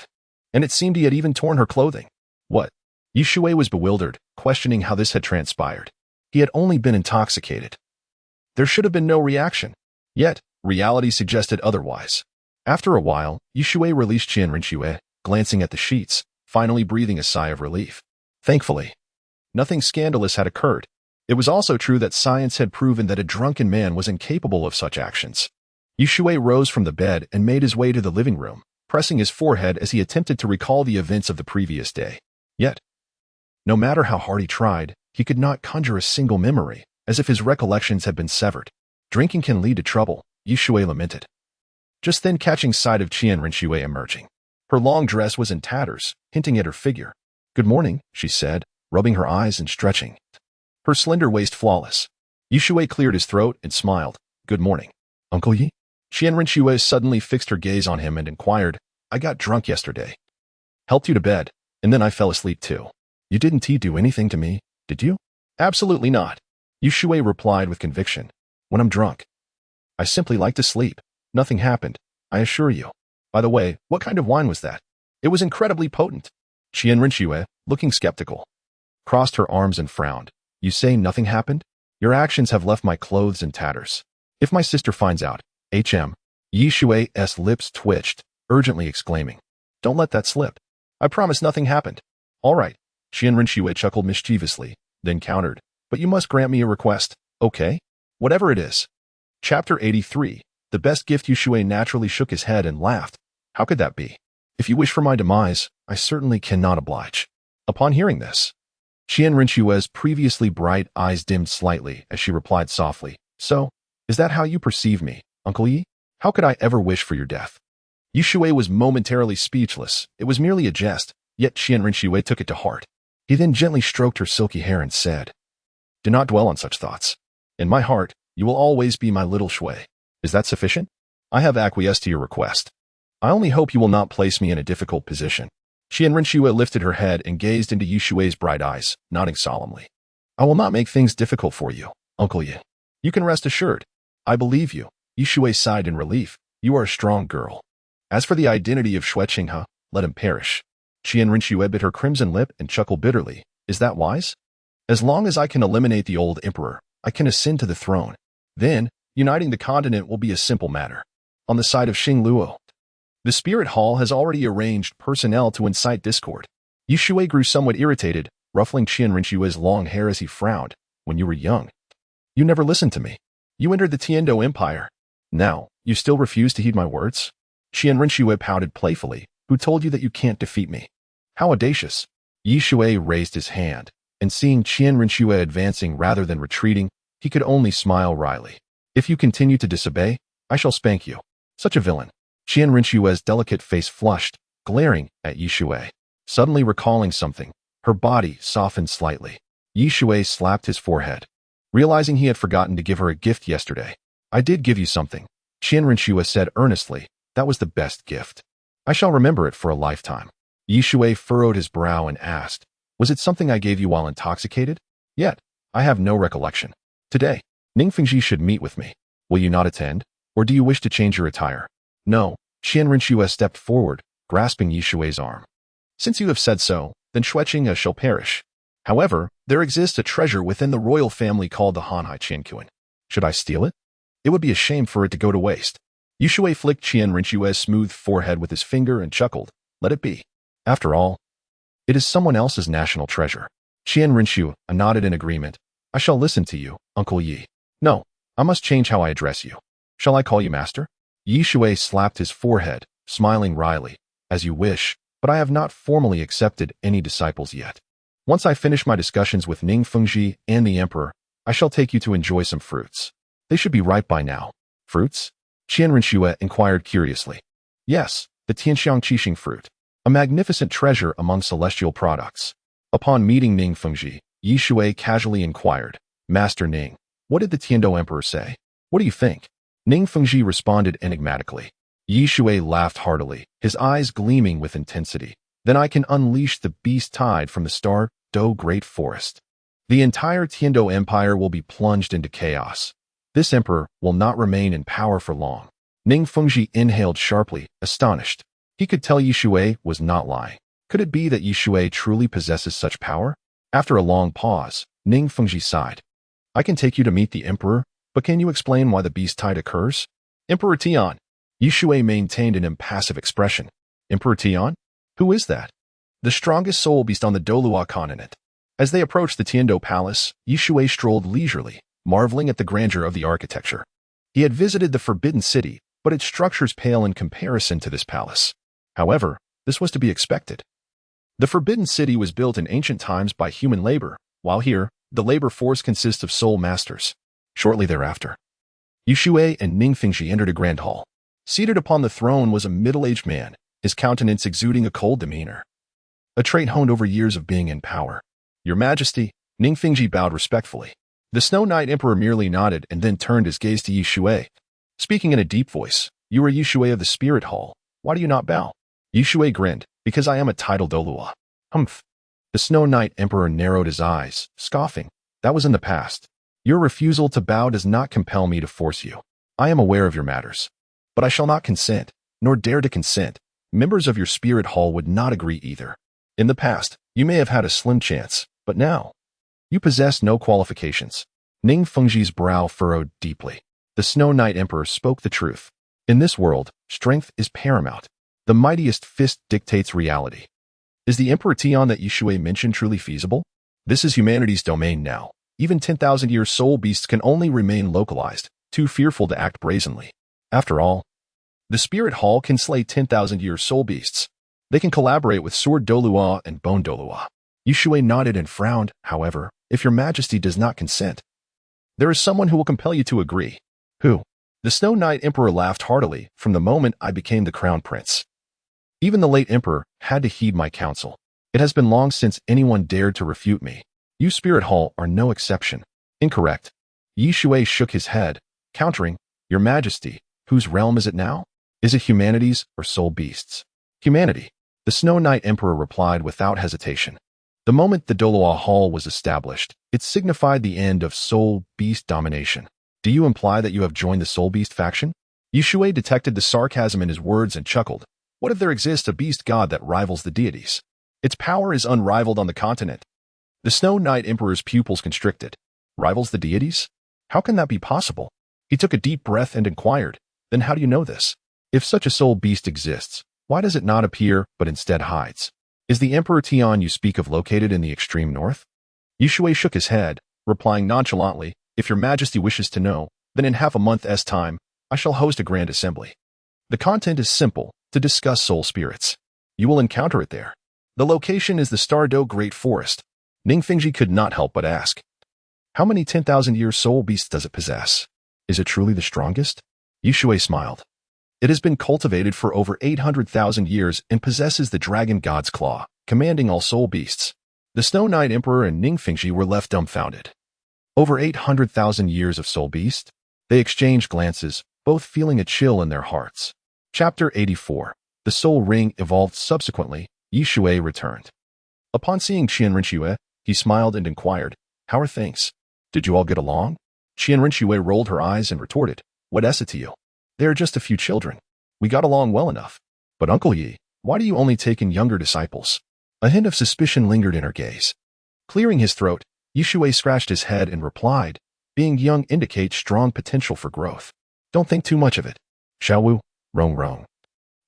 and it seemed he had even torn her clothing. What? Shui was bewildered, questioning how this had transpired. He had only been intoxicated. There should have been no reaction. Yet, reality suggested otherwise. After a while, Shui released Qianren, glancing at the sheets, finally breathing a sigh of relief. Thankfully, nothing scandalous had occurred. It was also true that science had proven that a drunken man was incapable of such actions. Shui rose from the bed and made his way to the living room, pressing his forehead as he attempted to recall the events of the previous day. Yet, no matter how hard he tried, he could not conjure a single memory, as if his recollections had been severed. Drinking can lead to trouble, Shui lamented. Just then catching sight of Qianren emerging. Her long dress was in tatters, hinting at her figure. "Good morning," she said, rubbing her eyes and stretching. Her slender waist flawless. Shui cleared his throat and smiled. "Good morning, Uncle Yi?" Qianren suddenly fixed her gaze on him and inquired, "I got drunk yesterday. Helped you to bed, and then I fell asleep too. You didn't do anything to me, did you?" "Absolutely not," Shui replied with conviction. "When I'm drunk, I simply like to sleep. Nothing happened, I assure you. By the way, what kind of wine was that? It was incredibly potent." Qianren, looking skeptical, crossed her arms and frowned. "You say nothing happened? Your actions have left my clothes in tatters. If my sister finds out, Shui's lips twitched, urgently exclaiming, "Don't let that slip. I promise nothing happened." "All right," Qianren chuckled mischievously, then countered, "But you must grant me a request, okay? Whatever it is." Chapter 83. The best gift. Shui naturally shook his head and laughed. "How could that be? If you wish for my demise, I certainly cannot oblige." Upon hearing this, Qian Rinshue's previously bright eyes dimmed slightly as she replied softly, "So, is that how you perceive me, Uncle Yi? How could I ever wish for your death?" Shui was momentarily speechless. It was merely a jest, yet Qian Rinshue took it to heart. He then gently stroked her silky hair and said, "Do not dwell on such thoughts. In my heart, you will always be my little Shui. Is that sufficient? I have acquiesced to your request. I only hope you will not place me in a difficult position." Qian Rinshue lifted her head and gazed into Shui's bright eyes, nodding solemnly. "I will not make things difficult for you, Uncle Yi. You can rest assured. I believe you." Shui sighed in relief. "You are a strong girl. As for the identity of Shui Qinghe, let him perish." Qian Rinshue bit her crimson lip and chuckled bitterly. "Is that wise? As long as I can eliminate the old emperor, I can ascend to the throne. Then, uniting the continent will be a simple matter." On the side of Xingluo, the spirit hall has already arranged personnel to incite discord. Shui grew somewhat irritated, ruffling Qian Rinshue's long hair as he frowned. "When you were young, you never listened to me. You entered the Tiando Empire. Now, you still refuse to heed my words?" Qian Rinshue pouted playfully. "Who told you that you can't defeat me? How audacious." Shui raised his hand, and seeing Qian Rinshue advancing rather than retreating, he could only smile wryly. "If you continue to disobey, I shall spank you. Such a villain." Qian Rinshue's delicate face flushed, glaring at Shui. Suddenly recalling something, her body softened slightly. Shui slapped his forehead, realizing he had forgotten to give her a gift yesterday. "I did give you something," Qian Rinshue said earnestly. "That was the best gift. I shall remember it for a lifetime." Shui furrowed his brow and asked, "Was it something I gave you while intoxicated?" "Yet, I have no recollection. Today, Ningfengji should meet with me. Will you not attend? Or do you wish to change your attire?" "No." Qian Rinshue stepped forward, grasping Shui's arm. "Since you have said so, then Shui Qinghe shall perish. However, there exists a treasure within the royal family called the Hanhai Qianquan. Should I steal it? It would be a shame for it to go to waste." Shui flicked Qian Rinshue's smooth forehead with his finger and chuckled. "Let it be. After all, it is someone else's national treasure." Qian Rinshue nodded in agreement. "I shall listen to you, Uncle Yi. No, I must change how I address you. Shall I call you master?" Shui slapped his forehead, smiling wryly. "As you wish, but I have not formally accepted any disciples yet. Once I finish my discussions with Ningfengji and the emperor, I shall take you to enjoy some fruits. They should be ripe by now." "Fruits?" Qian Rinshue inquired curiously. "Yes, the Tianxiang Qixing fruit, a magnificent treasure among celestial products." Upon meeting Ningfengji, Shui casually inquired, "Master Ning, what did the Tiando emperor say? What do you think?" Ningfengji responded enigmatically. Shui laughed heartily, his eyes gleaming with intensity. "Then I can unleash the beast tide from the Star Do Great Forest. The entire Tiando Empire will be plunged into chaos. This emperor will not remain in power for long." Ningfengji inhaled sharply, astonished. He could tell Shui was not lying. Could it be that Shui truly possesses such power? After a long pause, Ningfengji sighed. "I can take you to meet the emperor, but can you explain why the beast tide occurs?" "Emperor Tian." Shui maintained an impassive expression. "Emperor Tian? Who is that?" "The strongest soul beast on the Douluo Continent." As they approached the Tiando Palace, Shui strolled leisurely, marveling at the grandeur of the architecture. He had visited the Forbidden City, but its structures pale in comparison to this palace. However, this was to be expected. The Forbidden City was built in ancient times by human labor, while here, the labor force consists of soul masters. Shortly thereafter, Shui and Ningfengji entered a grand hall. Seated upon the throne was a middle-aged man, his countenance exuding a cold demeanor, a trait honed over years of being in power. "Your Majesty," Ningfengji bowed respectfully. The Snow Knight Emperor merely nodded and then turned his gaze to Shui. Speaking in a deep voice, "You are Shui of the Spirit Hall. Why do you not bow?" Shui grinned, "Because I am a titled Douluo." "Humph." The Snow Knight Emperor narrowed his eyes, scoffing. "That was in the past. Your refusal to bow does not compel me to force you. I am aware of your matters. But I shall not consent, nor dare to consent. Members of your Spirit Hall would not agree either. In the past, you may have had a slim chance, but now, you possess no qualifications." Ningfengji's brow furrowed deeply. The Snow Knight Emperor spoke the truth. In this world, strength is paramount. The mightiest fist dictates reality. Is the Emperor Tian that Shui mentioned truly feasible? This is humanity's domain now. Even 10,000-year soul beasts can only remain localized, too fearful to act brazenly. After all, the Spirit Hall can slay 10,000-year soul beasts. They can collaborate with Sword Douluo and Bone Douluo. Shui nodded and frowned. However, if your majesty does not consent, there is someone who will compel you to agree. Who? The Snow Knight Emperor laughed heartily. From the moment I became the crown prince, even the late emperor had to heed my counsel. It has been long since anyone dared to refute me. You Spirit Hall are no exception. Incorrect. Shui shook his head, countering, Your Majesty, whose realm is it now? Is it humanity's or soul beasts? Humanity. The Snow Knight Emperor replied without hesitation. The moment the Douluo Hall was established, it signified the end of soul beast domination. Do you imply that you have joined the soul beast faction? Shui detected the sarcasm in his words and chuckled. What if there exists a beast god that rivals the deities? Its power is unrivaled on the continent. The Snow Knight Emperor's pupils constricted. Rivals the deities? How can that be possible? He took a deep breath and inquired, Then how do you know this? If such a soul beast exists, why does it not appear but instead hides? Is the Emperor Tian you speak of located in the extreme north? Shui shook his head, replying nonchalantly, If your majesty wishes to know, then in half a month's time, I shall host a grand assembly. The content is simple, to discuss soul spirits. You will encounter it there. The location is the Stardo Great Forest. Ningfengji could not help but ask, How many 10,000-year soul beasts does it possess? Is it truly the strongest? Shui smiled. It has been cultivated for over 800,000 years and possesses the Dragon God's Claw, commanding all soul beasts. The Snow Knight Emperor and Ningfengji were left dumbfounded. Over 800,000 years of soul beast? They exchanged glances, both feeling a chill in their hearts. Chapter 84. The Soul Ring evolved subsequently. Shui returned. Upon seeing Qianren, he smiled and inquired, How are things? Did you all get along? Qianren rolled her eyes and retorted, What is it to you? They are just a few children. We got along well enough. But Uncle Yi, why do you only take in younger disciples? A hint of suspicion lingered in her gaze. Clearing his throat, Shui scratched his head and replied, Being young indicates strong potential for growth. Don't think too much of it. Xiao Wu, Rong.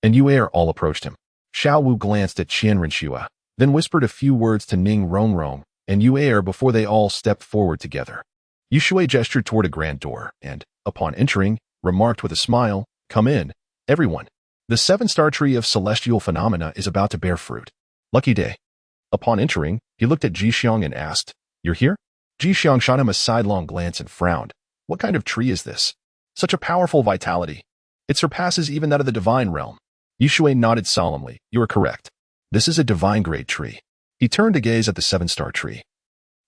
And Yue all approached him. Xiao Wu glanced at Qianren, then whispered a few words to Ning Rong and Yue before they all stepped forward together. Shui gestured toward a grand door and, upon entering, remarked with a smile, Come in, everyone. The 7-star tree of celestial phenomena is about to bear fruit. Lucky day. Upon entering, he looked at Jixiang and asked, You're here? Jixiang shot him a sidelong glance and frowned. What kind of tree is this? Such a powerful vitality. It surpasses even that of the divine realm. Shui nodded solemnly. You are correct. This is a divine-grade tree. He turned to gaze at the 7-star tree,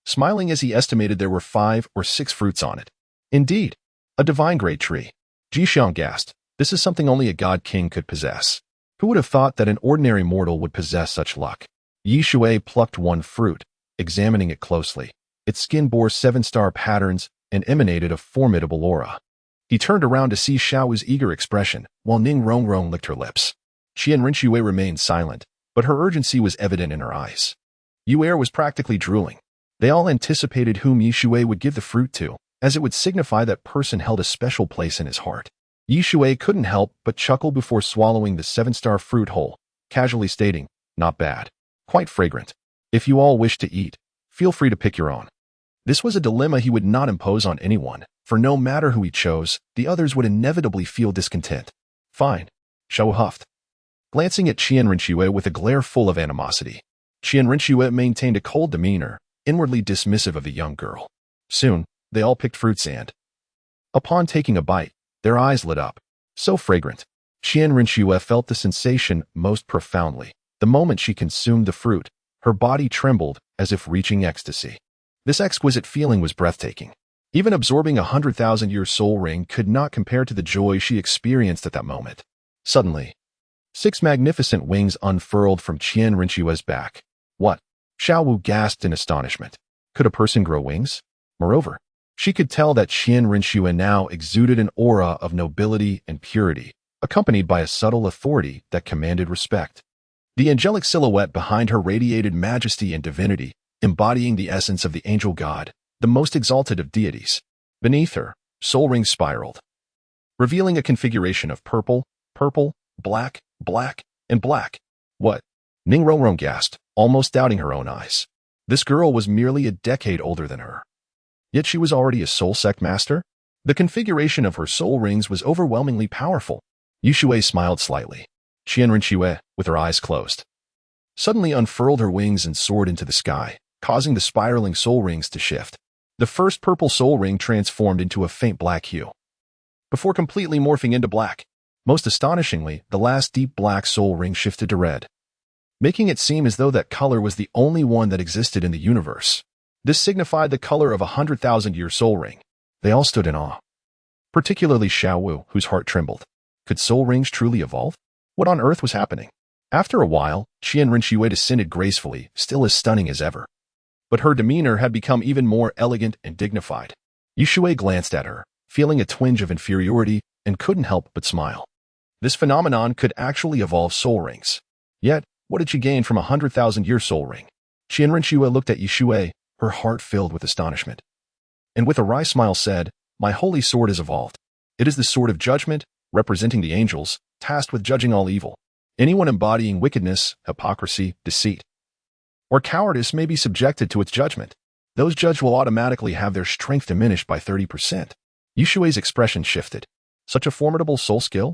smiling as he estimated there were 5 or 6 fruits on it. Indeed, a divine-grade tree. Jixiang gasped. This is something only a god king could possess. Who would have thought that an ordinary mortal would possess such luck? Shui plucked one fruit, examining it closely. Its skin bore 7-star patterns and emanated a formidable aura. He turned around to see Xiao's eager expression, while Ning Rong licked her lips. Qianren remained silent, but her urgency was evident in her eyes. Yue was practically drooling. They all anticipated whom Shui would give the fruit to, as it would signify that person held a special place in his heart. Shui couldn't help but chuckle before swallowing the 7-star fruit whole, casually stating, Not bad. Quite fragrant. If you all wish to eat, feel free to pick your own. This was a dilemma he would not impose on anyone, for no matter who he chose, the others would inevitably feel discontent. Fine. Xiao huffed, glancing at Qianren with a glare full of animosity. Qianren maintained a cold demeanor, inwardly dismissive of the young girl. Soon, they all picked fruits and, upon taking a bite, their eyes lit up. So fragrant. Qianren felt the sensation most profoundly. The moment she consumed the fruit, her body trembled as if reaching ecstasy. This exquisite feeling was breathtaking. Even absorbing 100,000-year soul ring could not compare to the joy she experienced at that moment. Suddenly, 6 magnificent wings unfurled from Qianren back. What? Xiaowu gasped in astonishment. Could a person grow wings? Moreover, she could tell that Qianren now exuded an aura of nobility and purity, accompanied by a subtle authority that commanded respect. The angelic silhouette behind her radiated majesty and divinity, embodying the essence of the angel god, the most exalted of deities. Beneath her, soul rings spiraled, revealing a configuration of purple, black, and black. What? Ning Rong gasped, almost doubting her own eyes. This girl was merely a decade older than her. Yet she was already a soul sect master? The configuration of her soul rings was overwhelmingly powerful. Shui smiled slightly. Qianren, with her eyes closed, suddenly unfurled her wings and soared into the sky, causing the spiraling soul rings to shift. The first purple soul ring transformed into a faint black hue, before completely morphing into black. Most astonishingly, the last deep black soul ring shifted to red, making it seem as though that color was the only one that existed in the universe. This signified the color of a 100,000-year soul ring. They all stood in awe, particularly Xiao Wu, whose heart trembled. Could soul rings truly evolve? What on earth was happening? After a while, Qianren descended gracefully, still as stunning as ever. But her demeanor had become even more elegant and dignified. Yushui glanced at her, feeling a twinge of inferiority, and couldn't help but smile. This phenomenon could actually evolve soul rings. Yet, what did she gain from a 100,000-year soul ring? Qianren looked at Yushui, her heart filled with astonishment, and with a wry smile said, "My holy sword is evolved. It is the sword of judgment, representing the angels, tasked with judging all evil. Anyone embodying wickedness, hypocrisy, deceit, or cowardice may be subjected to its judgment. Those judged will automatically have their strength diminished by 30%. Yushui's expression shifted. Such a formidable soul skill?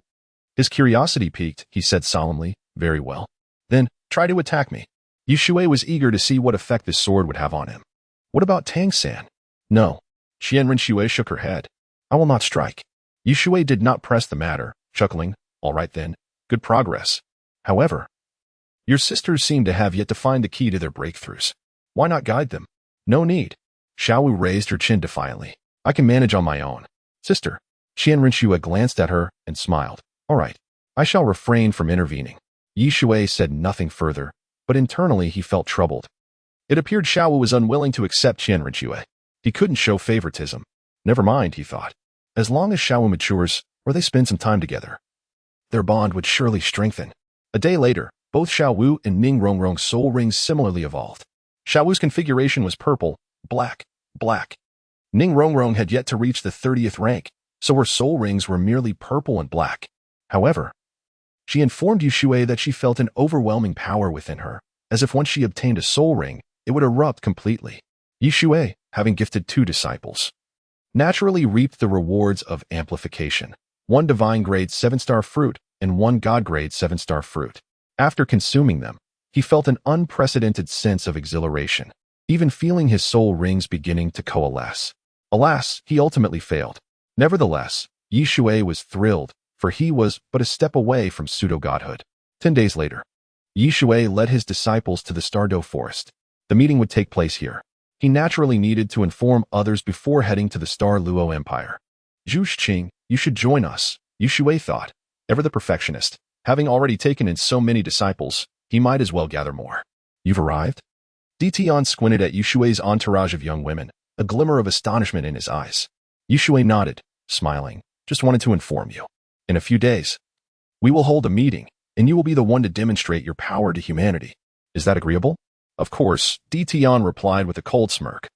His curiosity piqued, he said solemnly, "Very well. Then, try to attack me." Yushui was eager to see what effect this sword would have on him. What about Tang San? No. Qianren shook her head. "I will not strike." Yushui did not press the matter, chuckling, "All right then, good progress. However, your sisters seem to have yet to find the key to their breakthroughs. Why not guide them?" "No need." Xiaowu raised her chin defiantly. "I can manage on my own." "Sister." Qianren glanced at her and smiled. "All right. I shall refrain from intervening." Yushui said nothing further, but internally he felt troubled. It appeared Xiaowu was unwilling to accept Qianren. He couldn't show favoritism. Never mind, he thought. As long as Xiaowu matures, or they spend some time together, their bond would surely strengthen. A day later, both Xiao Wu and Ning Rongrong's soul rings similarly evolved. Xiao Wu's configuration was purple, black, black. Ning Rongrong had yet to reach the 30th rank, so her soul rings were merely purple and black. However, she informed Yushui that she felt an overwhelming power within her, as if once she obtained a soul ring, it would erupt completely. Yushui, having gifted 2 disciples, naturally reaped the rewards of amplification. 1 divine grade 7-star fruit and 1 god grade 7-star fruit. After consuming them, he felt an unprecedented sense of exhilaration, even feeling his soul rings beginning to coalesce. Alas, he ultimately failed. Nevertheless, Yushui was thrilled, for he was but a step away from pseudo-godhood. 10 days later, Yushui led his disciples to the Stardow Forest. The meeting would take place here. He naturally needed to inform others before heading to the Star Luo Empire. "Zhu, you should join us," Yushui thought. Ever the perfectionist, having already taken in so many disciples, he might as well gather more. "You've arrived?" Ditian squinted at Yushui's entourage of young women, a glimmer of astonishment in his eyes. Yushui nodded, smiling. "Just wanted to inform you. In a few days, we will hold a meeting, and you will be the one to demonstrate your power to humanity. Is that agreeable?" "Of course," Ditian replied with a cold smirk.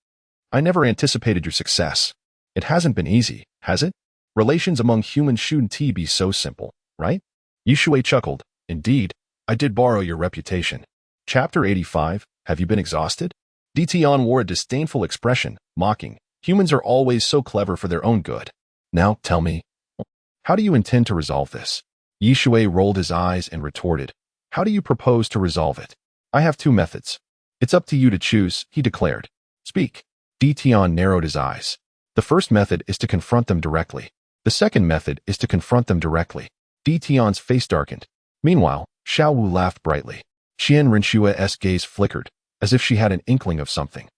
"I never anticipated your success. It hasn't been easy, has it? Relations among humans shouldn't be so simple, right?" Yushui chuckled. "Indeed, I did borrow your reputation." Chapter 85, Have you been exhausted? Ditian wore a disdainful expression, mocking. "Humans are always so clever for their own good. Now, tell me, how do you intend to resolve this?" Yushui rolled his eyes and retorted. "How do you propose to resolve it?" "I have 2 methods. It's up to you to choose," he declared. "Speak." Ditian narrowed his eyes. "The first method is to confront them directly. The second method is to confront them directly." Ditian's face darkened. Meanwhile, Xiao Wu laughed brightly. Qianren's gaze flickered, as if she had an inkling of something.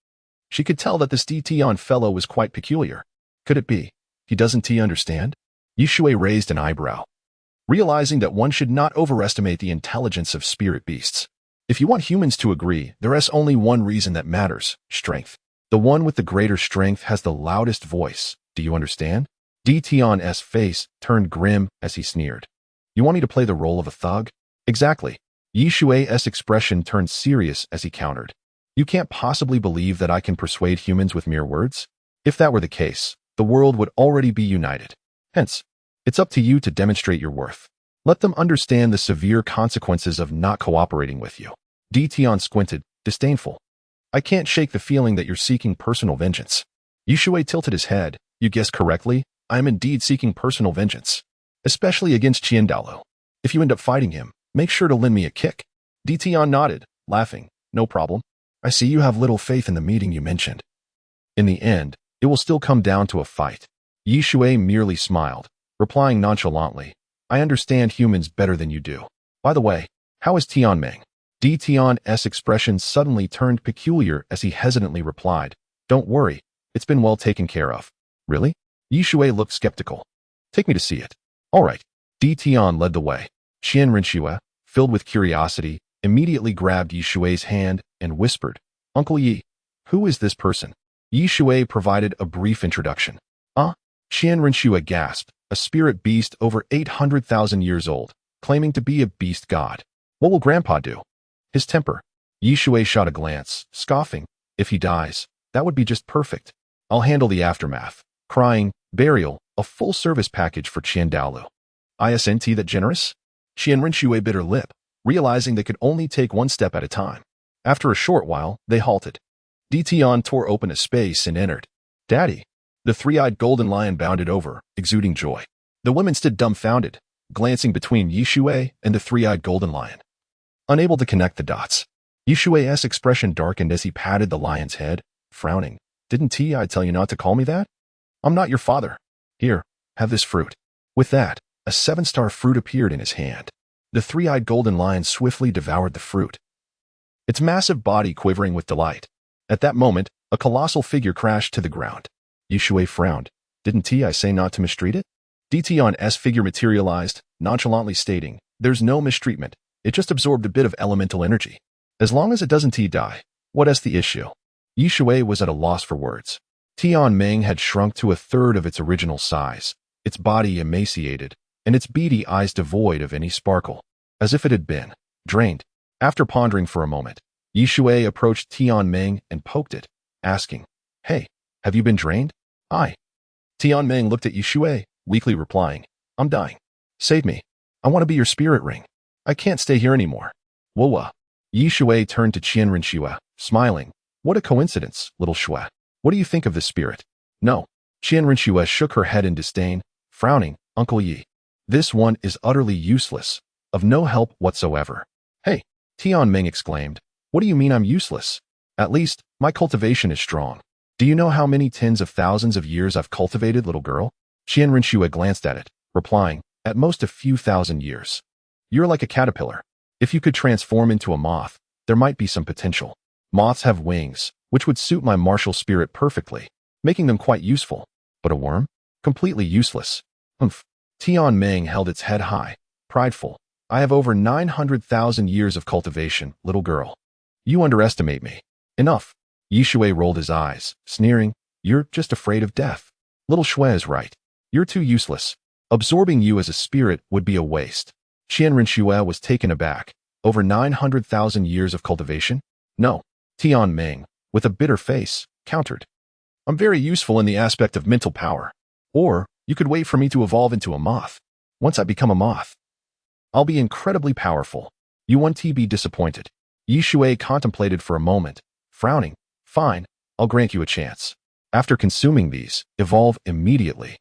She could tell that this Ditian fellow was quite peculiar. Could it be he doesn't understand? Yushui raised an eyebrow, realizing that one should not overestimate the intelligence of spirit beasts. If you want humans to agree, there is only one reason that matters: strength. The one with the greater strength has the loudest voice. Do you understand? Ditian's face turned grim as he sneered. "You want me to play the role of a thug?" "Exactly." Yishui's expression turned serious as he countered. "You can't possibly believe that I can persuade humans with mere words? If that were the case, the world would already be united. Hence, it's up to you to demonstrate your worth. Let them understand the severe consequences of not cooperating with you." Ditian squinted, disdainful. "I can't shake the feeling that you're seeking personal vengeance." Yushui tilted his head. "You guessed correctly. I am indeed seeking personal vengeance, especially against Qiandalu. If you end up fighting him, make sure to lend me a kick." Ditian nodded, laughing. No problem. I see you have little faith in the meeting you mentioned. In the end, it will still come down to a fight. Shui merely smiled, replying nonchalantly, I understand humans better than you do. By the way, how is Tianming? Tian's expression suddenly turned peculiar as he hesitantly replied, Don't worry, it's been well taken care of. Really? Shui looked skeptical. Take me to see it. All right. Tian led the way. Xianrenxue, filled with curiosity, immediately grabbed Shui's hand and whispered, Uncle Yi, who is this person? Shui provided a brief introduction. Xianrenxue gasped, a spirit beast over 800,000 years old, claiming to be a beast god. What will Grandpa do? His temper. Shui shot a glance, scoffing. If he dies, that would be just perfect. I'll handle the aftermath. Crying, burial, a full-service package for Douluo. Isn't that generous? Xianrenxue bit her lip, realizing they could only take one step at a time. After a short while, they halted. Tian tore open a space and entered. Daddy. The three-eyed golden lion bounded over, exuding joy. The women stood dumbfounded, glancing between Shui and the three-eyed golden lion. Unable to connect the dots, Shui's expression darkened as he patted the lion's head, frowning. Didn't I tell you not to call me that? I'm not your father. Here, have this fruit. With that, a 7-star fruit appeared in his hand. The three-eyed golden lion swiftly devoured the fruit, its massive body quivering with delight. At that moment, a colossal figure crashed to the ground. Shui frowned. Didn't I say not to mistreat it? Tian's figure materialized, nonchalantly stating, There's no mistreatment. It just absorbed a bit of elemental energy. As long as it doesn't die, what is the issue? Shui was at a loss for words. Tianming had shrunk to a third of its original size, its body emaciated, and its beady eyes devoid of any sparkle, as if it had been drained. After pondering for a moment, Shui approached Tianming and poked it, asking, Hey, have you been drained? Aye. Tianming looked at Shui, weakly replying, I'm dying. Save me. I want to be your spirit ring. I can't stay here anymore. Whoa. Shui turned to Xianrenxue, smiling. What a coincidence, little Shui. What do you think of this spirit? No. Xianrenxue shook her head in disdain, frowning. Uncle Yi. This one is utterly useless, of no help whatsoever. Hey, Tianming exclaimed. What do you mean I'm useless? At least, my cultivation is strong. Do you know how many tens of thousands of years I've cultivated, little girl? Xianrenxue glanced at it, replying, At most a few thousand years. You're like a caterpillar. If you could transform into a moth, there might be some potential. Moths have wings, which would suit my martial spirit perfectly, making them quite useful. But a worm? Completely useless. Humph. Tianming held its head high, prideful. I have over 900,000 years of cultivation, little girl. You underestimate me. Enough. Shui rolled his eyes, sneering. You're just afraid of death. Little Shui is right. You're too useless. Absorbing you as a spirit would be a waste. Xianrenxue was taken aback. Over 900,000 years of cultivation? No. Tianming, with a bitter face, countered. I'm very useful in the aspect of mental power. Or, you could wait for me to evolve into a moth. Once I become a moth, I'll be incredibly powerful. You won't be disappointed. Shui contemplated for a moment, frowning. Fine, I'll grant you a chance. After consuming these, evolve immediately.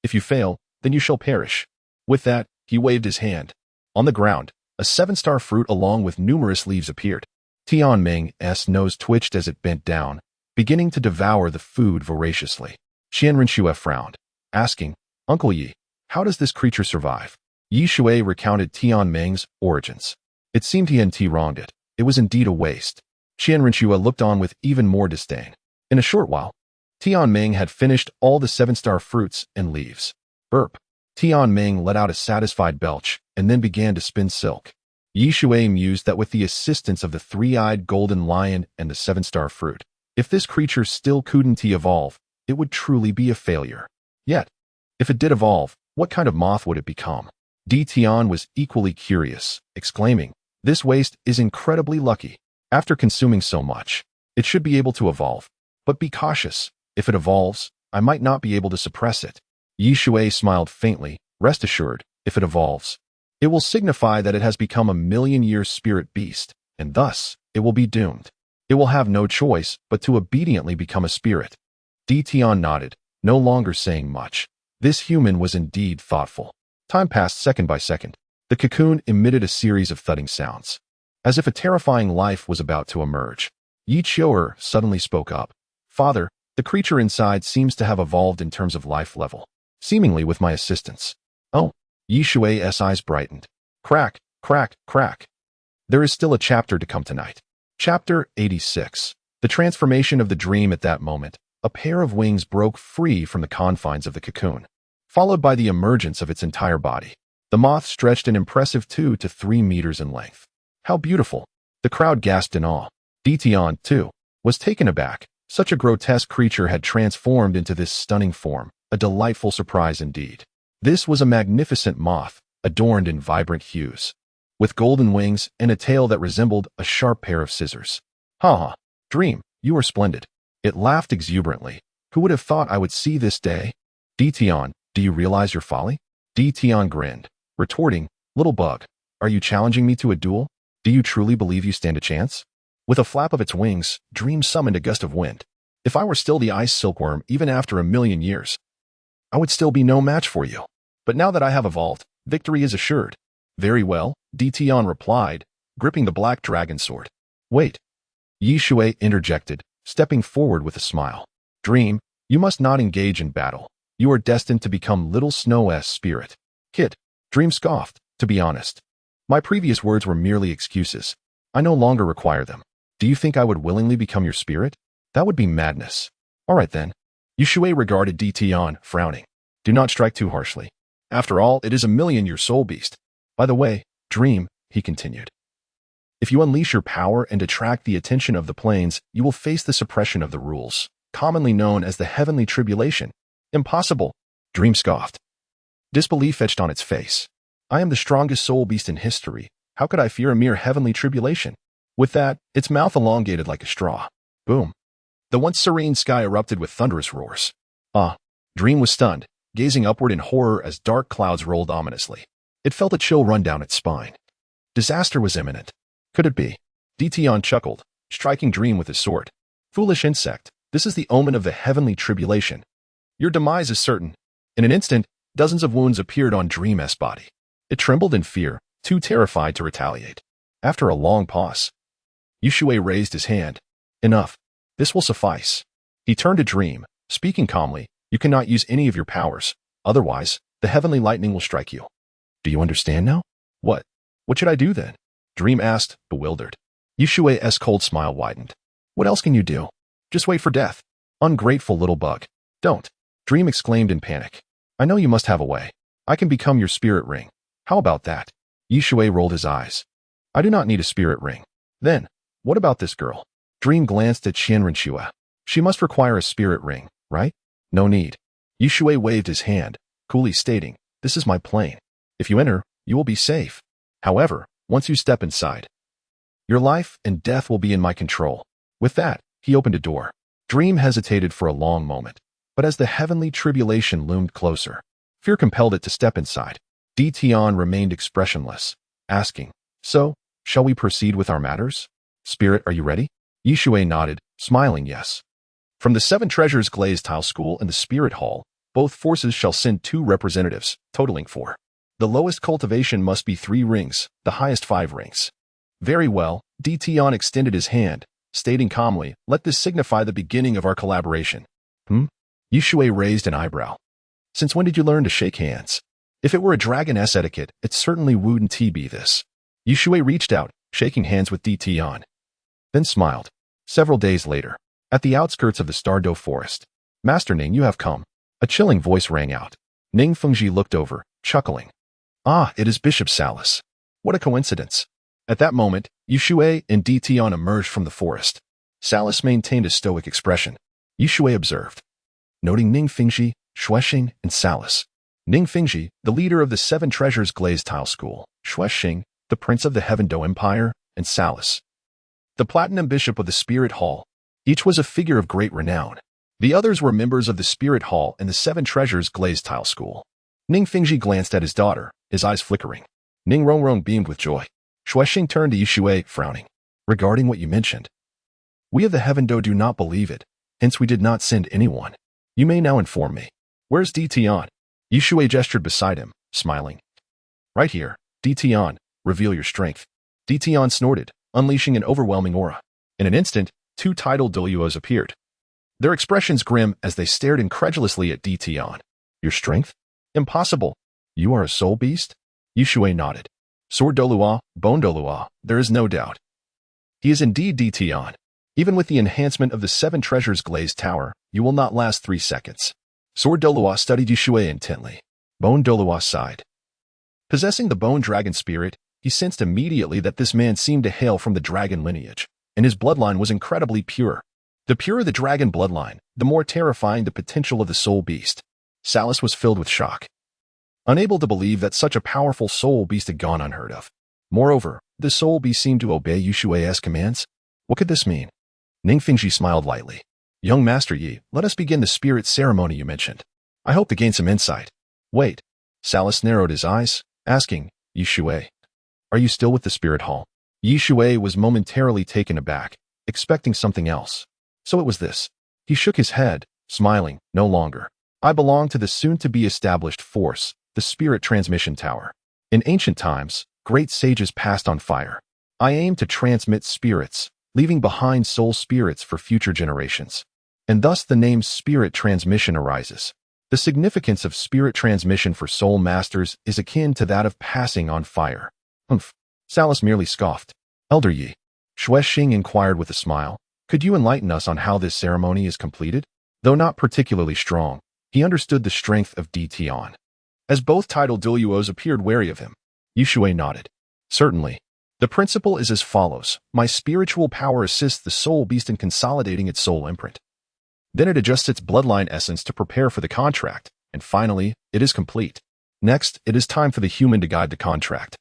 If you fail, then you shall perish. With that, he waved his hand. On the ground, a 7-star fruit along with numerous leaves appeared. Tianming's nose twitched as it bent down, beginning to devour the food voraciously. Xianrenxue frowned, asking, Uncle Yi, how does this creature survive? Shui recounted Tianming's origins. It seemed he hadn't wronged it. It was indeed a waste. Xianrenxue looked on with even more disdain. In a short while, Tianming had finished all the 7-star fruits and leaves. Burp. Tianming let out a satisfied belch and then began to spin silk. Shui mused that with the assistance of the three-eyed golden lion and the 7-star fruit, if this creature still couldn't evolve, it would truly be a failure. Yet, if it did evolve, what kind of moth would it become? Tian was equally curious, exclaiming, This waste is incredibly lucky. After consuming so much, it should be able to evolve. But be cautious. If it evolves, I might not be able to suppress it. Shui smiled faintly. Rest assured, if it evolves, it will signify that it has become a million-year spirit beast, and thus, it will be doomed. It will have no choice but to obediently become a spirit. Tian nodded, no longer saying much. This human was indeed thoughtful. Time passed second by second. The cocoon emitted a series of thudding sounds. as if a terrifying life was about to emerge. Yi Qiu'er suddenly spoke up. Father, the creature inside seems to have evolved in terms of life level, seemingly with my assistance. Oh, Yi Shui's eyes brightened. Crack, crack, crack. There is still a chapter to come tonight. Chapter 86. The transformation of the dream. At that moment, a pair of wings broke free from the confines of the cocoon, followed by the emergence of its entire body. The moth stretched an impressive 2 to 3 meters in length. How beautiful! The crowd gasped in awe. Tian, too, was taken aback. Such a grotesque creature had transformed into this stunning form, a delightful surprise indeed. This was a magnificent moth, adorned in vibrant hues, with golden wings and a tail that resembled a sharp pair of scissors. Ha ha, dream, you are splendid. It laughed exuberantly. Who would have thought I would see this day? Tian, do you realize your folly? Tian grinned, retorting, little bug, are you challenging me to a duel? Do you truly believe you stand a chance? With a flap of its wings, Dream summoned a gust of wind. If I were still the ice silkworm even after 1,000,000 years, I would still be no match for you. But now that I have evolved, victory is assured. Very well, Tian replied, gripping the black dragon sword. Wait. Yi Shui interjected, stepping forward with a smile. Dream, you must not engage in battle. You are destined to become Little Snow's spirit. Kid, Dream scoffed, to be honest. My previous words were merely excuses. I no longer require them. Do you think I would willingly become your spirit? That would be madness. All right then. Yi Shui regarded Tian, frowning. Do not strike too harshly. After all, it is 1,000,000-year soul beast. By the way, Dream, he continued. If you unleash your power and attract the attention of the planes, you will face the suppression of the rules, commonly known as the heavenly tribulation. Impossible, Dream scoffed. Disbelief etched on its face. I am the strongest soul beast in history. How could I fear a mere heavenly tribulation? With that, its mouth elongated like a straw. Boom. The once serene sky erupted with thunderous roars. Dream was stunned, gazing upward in horror as dark clouds rolled ominously. It felt a chill run down its spine. Disaster was imminent. Could it be? Tian chuckled, striking Dream with his sword. Foolish insect, this is the omen of the heavenly tribulation. Your demise is certain. In an instant, dozens of wounds appeared on Dream's body. It trembled in fear, too terrified to retaliate. After a long pause, Yi Shui raised his hand. Enough. This will suffice. He turned to Dream, speaking calmly. You cannot use any of your powers. Otherwise, the heavenly lightning will strike you. Do you understand now? What? What should I do then? Dream asked, bewildered. Yi Shui's cold smile widened. What else can you do? Just wait for death. Ungrateful little bug. Don't. Dream exclaimed in panic. I know you must have a way. I can become your spirit ring. How about that? Yi Shui rolled his eyes. I do not need a spirit ring. Then, what about this girl? Dream glanced at Xianrenxue. She must require a spirit ring, right? No need. Yi Shui waved his hand, coolly stating, this is my plane. If you enter, you will be safe. However, once you step inside, your life and death will be in my control. With that, he opened a door. Dream hesitated for a long moment, but as the heavenly tribulation loomed closer, fear compelled it to step inside. Tian remained expressionless, asking, So, shall we proceed with our matters? Spirit, are you ready? Yi Shui nodded, smiling yes. From the 7 Treasures Glazed Tile School and the Spirit Hall, both forces shall send 2 representatives, totaling 4. The lowest cultivation must be 3 rings, the highest 5 rings. Very well, Tian extended his hand, stating calmly, let this signify the beginning of our collaboration. Yi Shui raised an eyebrow. Since when did you learn to shake hands? If it were a dragoness etiquette, it certainly wouldn't be this. Yi Shui reached out, shaking hands with Tian. Then smiled. Several days later, at the outskirts of the Stardow Forest, Master Ning, you have come. A chilling voice rang out. Ning Fengji looked over, chuckling. Ah, it is Bishop Salus. What a coincidence. At that moment, Yi Shui and Tian emerged from the forest. Salus maintained a stoic expression. Yi Shui observed, noting Ning Fengji, Shuixing, and Salus. Ning Fengji, the leader of the 7 Treasures Glazed Tile School, Shuixing, the prince of the Heaven Do Empire, and Salus, the platinum bishop of the Spirit Hall. Each was a figure of great renown. The others were members of the Spirit Hall and the 7 Treasures Glazed Tile School. Ning Fengji glanced at his daughter, his eyes flickering. Ning Rongrong beamed with joy. Shuixing turned to Yi Shui, frowning. Regarding what you mentioned, we of the Heaven Do do not believe it, hence we did not send anyone. You may now inform me. Where's Tian? Yi Shui gestured beside him, smiling. Right here, Tian, reveal your strength. Tion snorted, unleashing an overwhelming aura. In an instant, two tidal Douluos appeared. Their expressions grim as they stared incredulously at Tion. Your strength? Impossible. You are a soul beast? Shui nodded. Sword Douluo, Bone Douluo, there is no doubt. He is indeed Tion. Even with the enhancement of the 7 treasures glazed tower, you will not last 3 seconds. Sword Douluo studied Shui intently. Bone Douluo sighed. Possessing the bone dragon spirit, he sensed immediately that this man seemed to hail from the dragon lineage, and his bloodline was incredibly pure. The purer the dragon bloodline, the more terrifying the potential of the soul beast. Salus was filled with shock, unable to believe that such a powerful soul beast had gone unheard of. Moreover, the soul beast seemed to obey Shui's commands. What could this mean? Ningfengji smiled lightly. Young Master Yi, let us begin the spirit ceremony you mentioned. I hope to gain some insight. Wait. Salus narrowed his eyes, asking, Shui, are you still with the spirit hall? Shui was momentarily taken aback, expecting something else. So it was this. He shook his head, smiling, no longer. I belong to the soon-to-be-established force, the Spirit Transmission Tower. In ancient times, great sages passed on fire. I aim to transmit spirits, leaving behind soul spirits for future generations. And thus the name Spirit Transmission arises. The significance of spirit transmission for soul masters is akin to that of passing on fire. Humph. Salus merely scoffed. Elder Yi. Xing inquired with a smile. Could you enlighten us on how this ceremony is completed? Though not particularly strong, he understood the strength of Tion. As both tidal Douluos appeared wary of him, Shui nodded. Certainly. The principle is as follows. My spiritual power assists the soul beast in consolidating its soul imprint. Then it adjusts its bloodline essence to prepare for the contract, and finally, it is complete. Next, it is time for the human to guide the contract.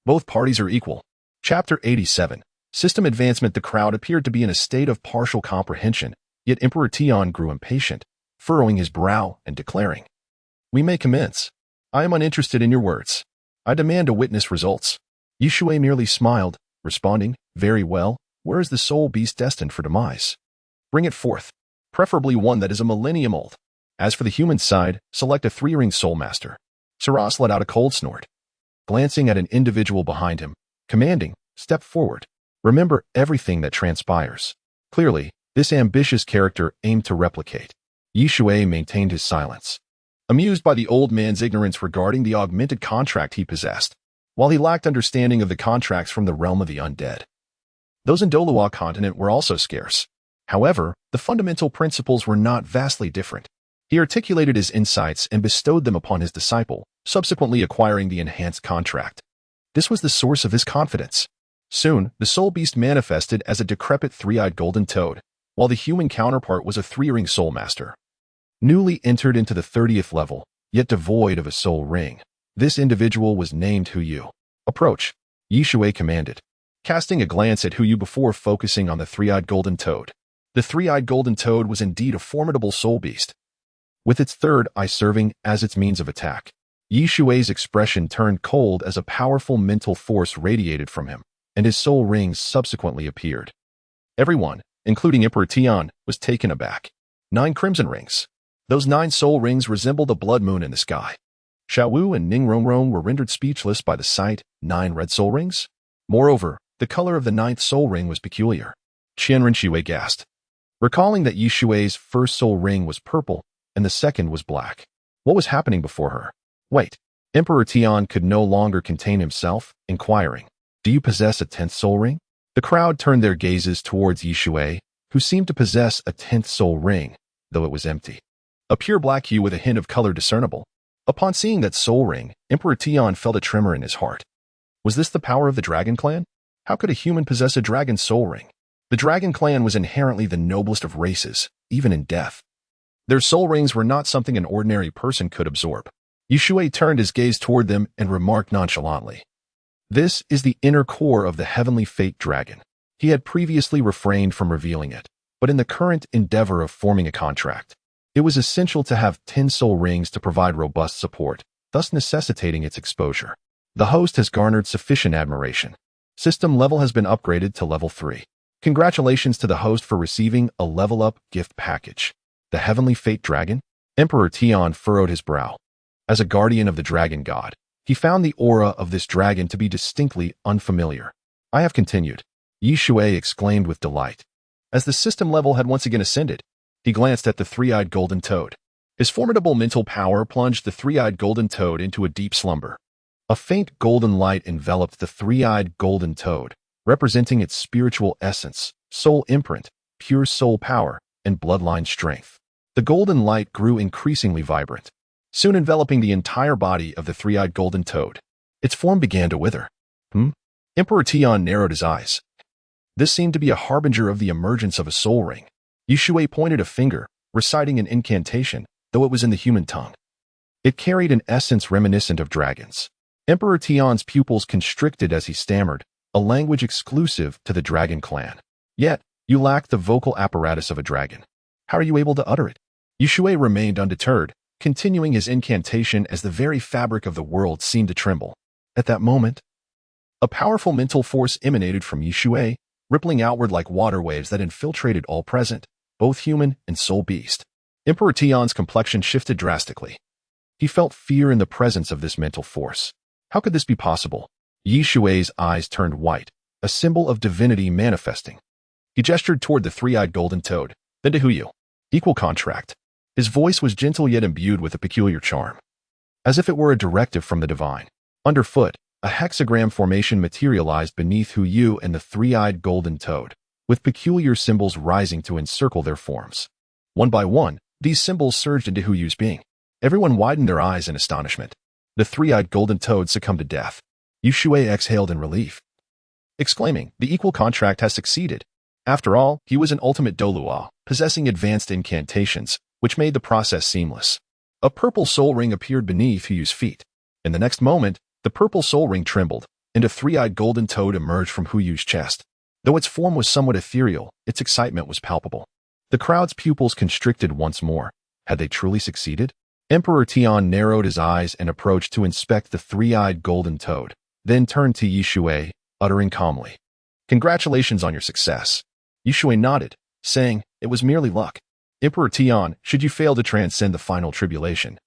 Both parties are equal. Chapter 87. System Advancement. The crowd appeared to be in a state of partial comprehension, yet Emperor Tion grew impatient, furrowing his brow and declaring, We may commence. I am uninterested in your words. I demand to witness results. Shui merely smiled, responding, Very well, where is the soul beast destined for demise? Bring it forth, preferably one that is a millennium old. As for the human side, select a 3-ring soul master. Saras let out a cold snort. Glancing at an individual behind him, commanding, Step forward. Remember everything that transpires. Clearly, this ambitious character aimed to replicate. Shui maintained his silence, amused by the old man's ignorance regarding the augmented contract he possessed, while he lacked understanding of the contracts from the realm of the undead. Those in Douluo Continent were also scarce. However, the fundamental principles were not vastly different. He articulated his insights and bestowed them upon his disciple, subsequently acquiring the enhanced contract. This was the source of his confidence. Soon, the soul beast manifested as a decrepit 3-eyed golden toad, while the human counterpart was a 3-ring soul master. Newly entered into the 30th level, yet devoid of a soul ring, this individual was named Huyu. Approach, Shui commanded, casting a glance at Huyu before focusing on the 3-eyed golden toad. The 3-eyed golden toad was indeed a formidable soul beast, with its third eye serving as its means of attack. Shui's expression turned cold as a powerful mental force radiated from him, and his soul rings subsequently appeared. Everyone, including Emperor Tion, was taken aback. 9 crimson rings. Those 9 soul rings resembled a blood moon in the sky. Xiao Wu and Ning Rongrong were rendered speechless by the sight. 9 red soul rings? Moreover, the color of the 9th soul ring was peculiar. Qianren Shui gasped, recalling that Shui's first soul ring was purple and the second was black. What was happening before her? Wait. Emperor Tion could no longer contain himself, inquiring, Do you possess a 10th soul ring? The crowd turned their gazes towards Shui, who seemed to possess a 10th soul ring, though it was empty. A pure black hue with a hint of color discernible. Upon seeing that soul ring, Emperor Tion felt a tremor in his heart. Was this the power of the Dragon Clan? How could a human possess a dragon soul ring? The Dragon Clan was inherently the noblest of races, even in death. Their soul rings were not something an ordinary person could absorb. Shui turned his gaze toward them and remarked nonchalantly, This is the inner core of the heavenly fate dragon. He had previously refrained from revealing it, but in the current endeavor of forming a contract, it was essential to have 10 soul rings to provide robust support, thus necessitating its exposure. The host has garnered sufficient admiration. System level has been upgraded to level 3. Congratulations to the host for receiving a level-up gift package. The Heavenly Fate Dragon? Emperor Tion furrowed his brow. As a guardian of the Dragon God, he found the aura of this dragon to be distinctly unfamiliar. I have continued, Yi Shui exclaimed with delight. As the system level had once again ascended, he glanced at the three-eyed golden toad. His formidable mental power plunged the three-eyed golden toad into a deep slumber. A faint golden light enveloped the three-eyed golden toad, representing its spiritual essence, soul imprint, pure soul power, and bloodline strength. The golden light grew increasingly vibrant, soon enveloping the entire body of the three-eyed golden toad. Its form began to wither. Emperor Tian narrowed his eyes. This seemed to be a harbinger of the emergence of a soul ring. Yi Shui pointed a finger, reciting an incantation, though it was in the human tongue. It carried an essence reminiscent of dragons. Emperor Tian's pupils constricted as he stammered, a language exclusive to the dragon clan. Yet, you lack the vocal apparatus of a dragon. How are you able to utter it? Yi Shui remained undeterred, continuing his incantation as the very fabric of the world seemed to tremble. At that moment, a powerful mental force emanated from Yi Shui, rippling outward like water waves that infiltrated all present, both human and soul beast. Emperor Tian's complexion shifted drastically. He felt fear in the presence of this mental force. How could this be possible? Yi Shui's eyes turned white, a symbol of divinity manifesting. He gestured toward the three-eyed golden toad, then to Huyu. Equal contract. His voice was gentle yet imbued with a peculiar charm. As if it were a directive from the divine. Underfoot, a hexagram formation materialized beneath Huyu and the three-eyed golden toad, with peculiar symbols rising to encircle their forms. One by one, these symbols surged into Huyu's being. Everyone widened their eyes in astonishment. The three-eyed golden toad succumbed to death. Yi Shui exhaled in relief, exclaiming, the equal contract has succeeded. After all, he was an ultimate Douluo, possessing advanced incantations, which made the process seamless. A purple soul ring appeared beneath Huyu's feet. In the next moment, the purple soul ring trembled, and a three-eyed golden toad emerged from Huyu's chest. Though its form was somewhat ethereal, its excitement was palpable. The crowd's pupils constricted once more. Had they truly succeeded? Emperor Tian narrowed his eyes and approached to inspect the three-eyed golden toad, then turned to Yi Shui, uttering calmly, congratulations on your success. Yi Shui nodded, saying, it was merely luck. Emperor Tian, should you fail to transcend the final tribulation,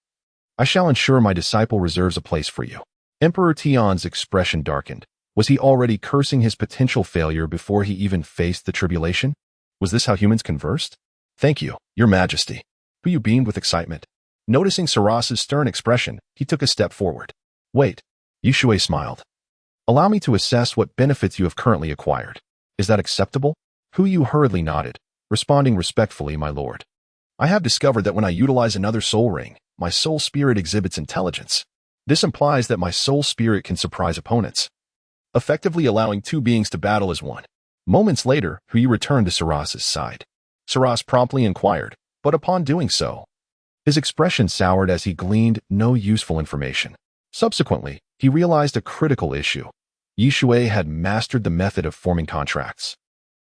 I shall ensure my disciple reserves a place for you. Emperor Tian's expression darkened. Was he already cursing his potential failure before he even faced the tribulation? Was this how humans conversed? Thank you, Your Majesty. Huyu beamed with excitement. Noticing Saras's stern expression, he took a step forward. Wait. Yi Shui smiled. Allow me to assess what benefits you have currently acquired. Is that acceptable? Huyu hurriedly nodded, responding respectfully, my lord. I have discovered that when I utilize another soul ring, my soul spirit exhibits intelligence. This implies that my soul spirit can surprise opponents, effectively allowing two beings to battle as one. Moments later, Huyu returned to Saras's side. Saras promptly inquired, but upon doing so, his expression soured as he gleaned no useful information. Subsequently, he realized a critical issue. Yi Shui had mastered the method of forming contracts,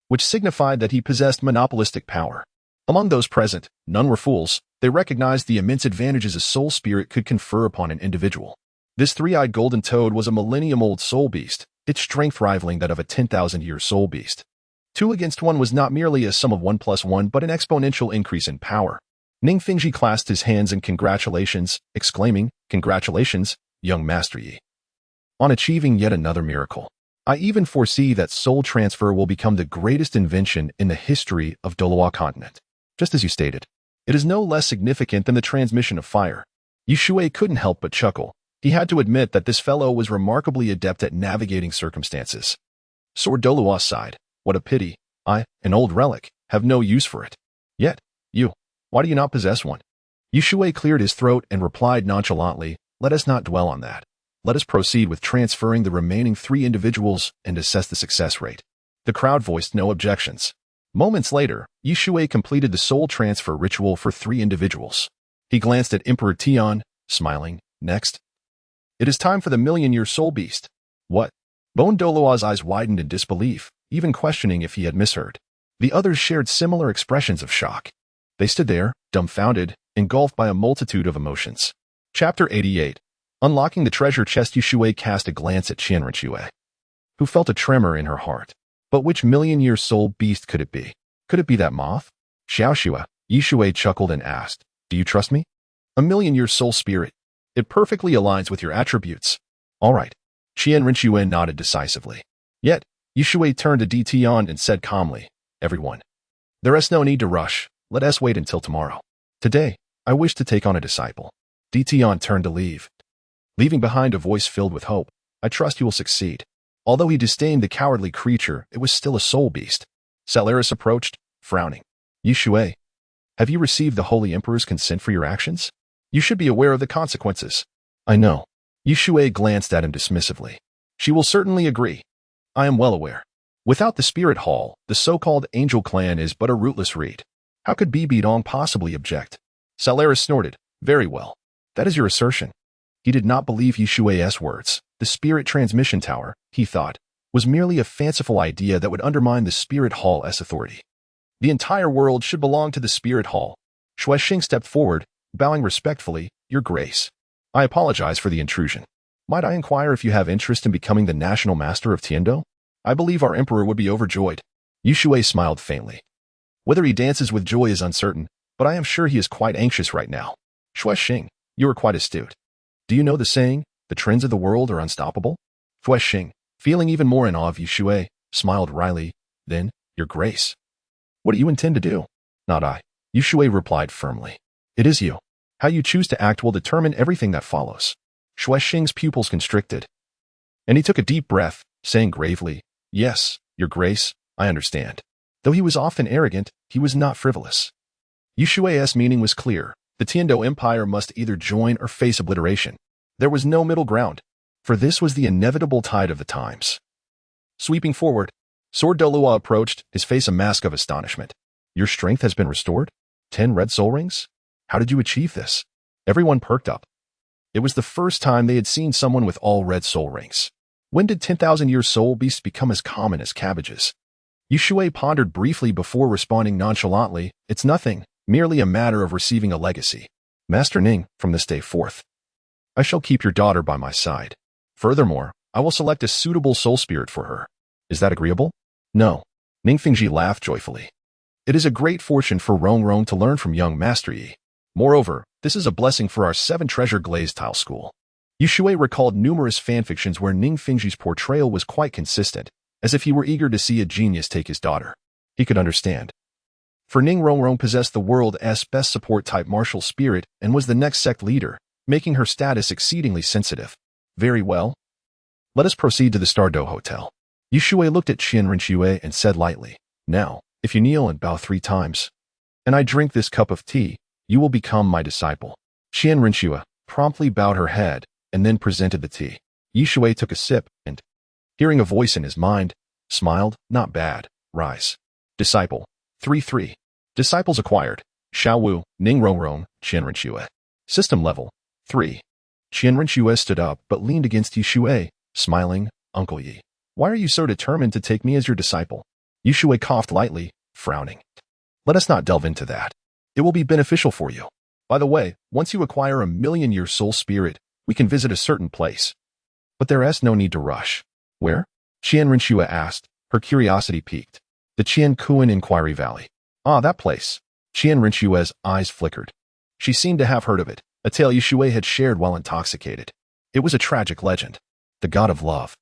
which signified that he possessed monopolistic power. Among those present, none were fools. They recognized the immense advantages a soul spirit could confer upon an individual. This three-eyed golden toad was a millennium-old soul beast, its strength rivaling that of a 10,000-year soul beast. 2 against 1 was not merely a sum of 1 plus 1 but an exponential increase in power. Ning Fingji clasped his hands in congratulations, exclaiming, congratulations, young Master Yi, on achieving yet another miracle. I even foresee that soul transfer will become the greatest invention in the history of Douluo Continent. Just as you stated, it is no less significant than the transmission of fire. Yi Shui couldn't help but chuckle. He had to admit that this fellow was remarkably adept at navigating circumstances. Sword Douluo sighed. What a pity. I, an old relic, have no use for it. Yet, you, why do you not possess one? Yi Shui cleared his throat and replied nonchalantly, let us not dwell on that. Let us proceed with transferring the remaining 3 individuals and assess the success rate. The crowd voiced no objections. Moments later, Yi Shui completed the soul transfer ritual for 3 individuals. He glanced at Emperor Tian, smiling. Next. It is time for the million-year soul beast. What? Bone Douluo's eyes widened in disbelief, even questioning if he had misheard. The others shared similar expressions of shock. They stood there, dumbfounded, engulfed by a multitude of emotions. Chapter 88. Unlocking the treasure chest. Yi Shui cast a glance at Qianren, who felt a tremor in her heart. But which million-year soul beast could it be? Could it be that moth? Xiao, Yi Shui chuckled and asked, do you trust me? A million-year soul spirit. It perfectly aligns with your attributes. All right. Qianren nodded decisively. Yet, Shui turned to Tian and said calmly, "Everyone, there is no need to rush. Let us wait until tomorrow. Today, I wish to take on a disciple." Tian turned to leave, leaving behind a voice filled with hope. "I trust you will succeed." Although he disdained the cowardly creature, it was still a soul beast. Salaris approached, frowning. "Shui, have you received the Holy Emperor's consent for your actions? You should be aware of the consequences." "I know." Shui glanced at him dismissively. "She will certainly agree. I am well aware. Without the Spirit Hall, the so-called Angel Clan is but a rootless reed. How could Bidong possibly object?" Salaris snorted. "Very well. That is your assertion." He did not believe Shui's words. The Spirit Transmission Tower, he thought, was merely a fanciful idea that would undermine the Spirit Hall's authority. The entire world should belong to the Spirit Hall. Shui Xing stepped forward, bowing respectfully. "Your Grace, I apologize for the intrusion. Might I inquire if you have interest in becoming the national master of Tiando? I believe our emperor would be overjoyed." Shui smiled faintly. "Whether he dances with joy is uncertain, but I am sure he is quite anxious right now." "Shui Xing, you are quite astute. Do you know the saying, the trends of the world are unstoppable?" Shui Xing, feeling even more in awe of Shui, smiled wryly. "Then, Your Grace, what do you intend to do?" "Not I," Shui replied firmly. "It is you. How you choose to act will determine everything that follows." Shui Xing's pupils constricted, and he took a deep breath, saying gravely, "Yes, Your Grace, I understand." Though he was often arrogant, he was not frivolous. Shui's meaning was clear. The Tiando Empire must either join or face obliteration. There was no middle ground, for this was the inevitable tide of the times. Sweeping forward, Sword Douluo approached, his face a mask of astonishment. "Your strength has been restored? 10 red soul rings? How did you achieve this?" Everyone perked up. It was the first time they had seen someone with all red soul rings. When did 10,000-year soul beasts become as common as cabbages? Shui pondered briefly before responding nonchalantly, "It's nothing, merely a matter of receiving a legacy. Master Ning, from this day forth, I shall keep your daughter by my side. Furthermore, I will select a suitable soul spirit for her. Is that agreeable?" "No." Ning Fingji laughed joyfully. "It is a great fortune for Rong Rong to learn from young Master Yi. Moreover, this is a blessing for our 7-treasure glazed tile school." Shui recalled numerous fanfictions where Ning Fingji's portrayal was quite consistent, as if he were eager to see a genius take his daughter. He could understand. For Ning Rongrong possessed the world's best support-type martial spirit and was the next sect leader, making her status exceedingly sensitive. "Very well. Let us proceed to the Stardo Hotel." Shui looked at Qian Rinxue and said lightly, "Now, if you kneel and bow 3 times, and I drink this cup of tea, you will become my disciple." Qian Rinxue promptly bowed her head and then presented the tea. Shui took a sip and, hearing a voice in his mind, smiled. "Not bad. Rise." Disciple. 3-3. Disciples acquired. Xiao Wu, Ning Rongrong, Qian Rinxue. System level. 3. Qian Rinxue stood up but leaned against Shui, smiling. "Uncle Yi, why are you so determined to take me as your disciple?" Shui coughed lightly, frowning. "Let us not delve into that. It will be beneficial for you. By the way, once you acquire a 1,000,000-year soul spirit, we can visit a certain place. But there is no need to rush." "Where?" Qian Rinxue asked, her curiosity piqued. "The Qian Kuan Inquiry Valley." "Ah, that place." Qian Rinxue's eyes flickered. She seemed to have heard of it, a tale Shui had shared while intoxicated. It was a tragic legend. The god of love,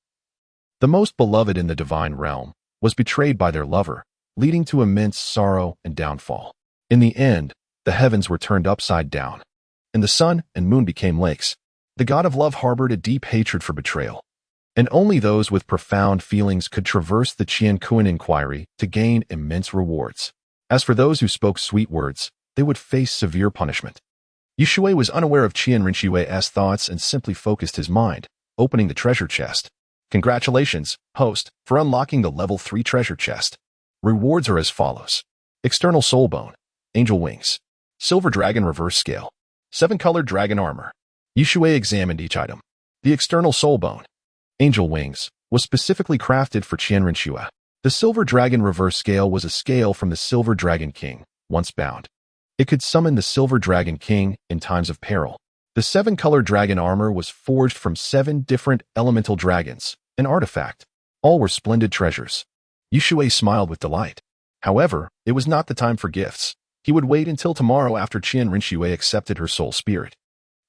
the most beloved in the divine realm, was betrayed by their lover, leading to immense sorrow and downfall. In the end, the heavens were turned upside down, and the sun and moon became lakes. The god of love harbored a deep hatred for betrayal, and only those with profound feelings could traverse the Qian Kuan Inquiry to gain immense rewards. As for those who spoke sweet words, they would face severe punishment. Shui was unaware of Qian Rinxue's thoughts and simply focused his mind, opening the treasure chest. "Congratulations, host, for unlocking the level 3 treasure chest. Rewards are as follows. External soul bone, angel wings, silver dragon reverse scale, 7-colored dragon armor." Shui examined each item. The external soul bone, angel wings, was specifically crafted for Qian Rinxue. The silver dragon reverse scale was a scale from the Silver Dragon King, once bound. It could summon the Silver Dragon King in times of peril. The 7-colored dragon armor was forged from 7 different elemental dragons, an artifact. All were splendid treasures. Shui smiled with delight. However, it was not the time for gifts. He would wait until tomorrow after Qian Rinxue accepted her soul spirit.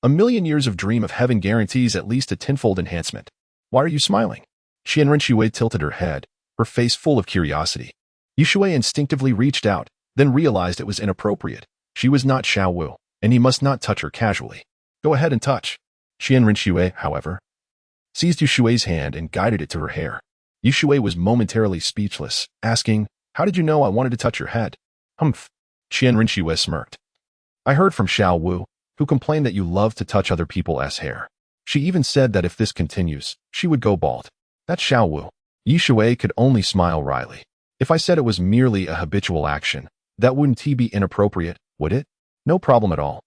1,000,000 years of dream of heaven guarantees at least a tenfold enhancement. "Why are you smiling?" Qian Rinxue tilted her head, her face full of curiosity. Shui instinctively reached out, then realized it was inappropriate. She was not Xiao Wu, and he must not touch her casually. Go ahead and touch. Shui, however, seized Shui's hand and guided it to her hair. Shui was momentarily speechless, asking, "How did you know I wanted to touch your head?" Humph. Shui smirked. "I heard from Xiao Wu, who complained that you love to touch other people's hair. She even said that if this continues, she would go bald." That's Xiao Wu. Shui could only smile wryly. "If I said it was merely a habitual action, that wouldn't be inappropriate, would it?" "No problem at all."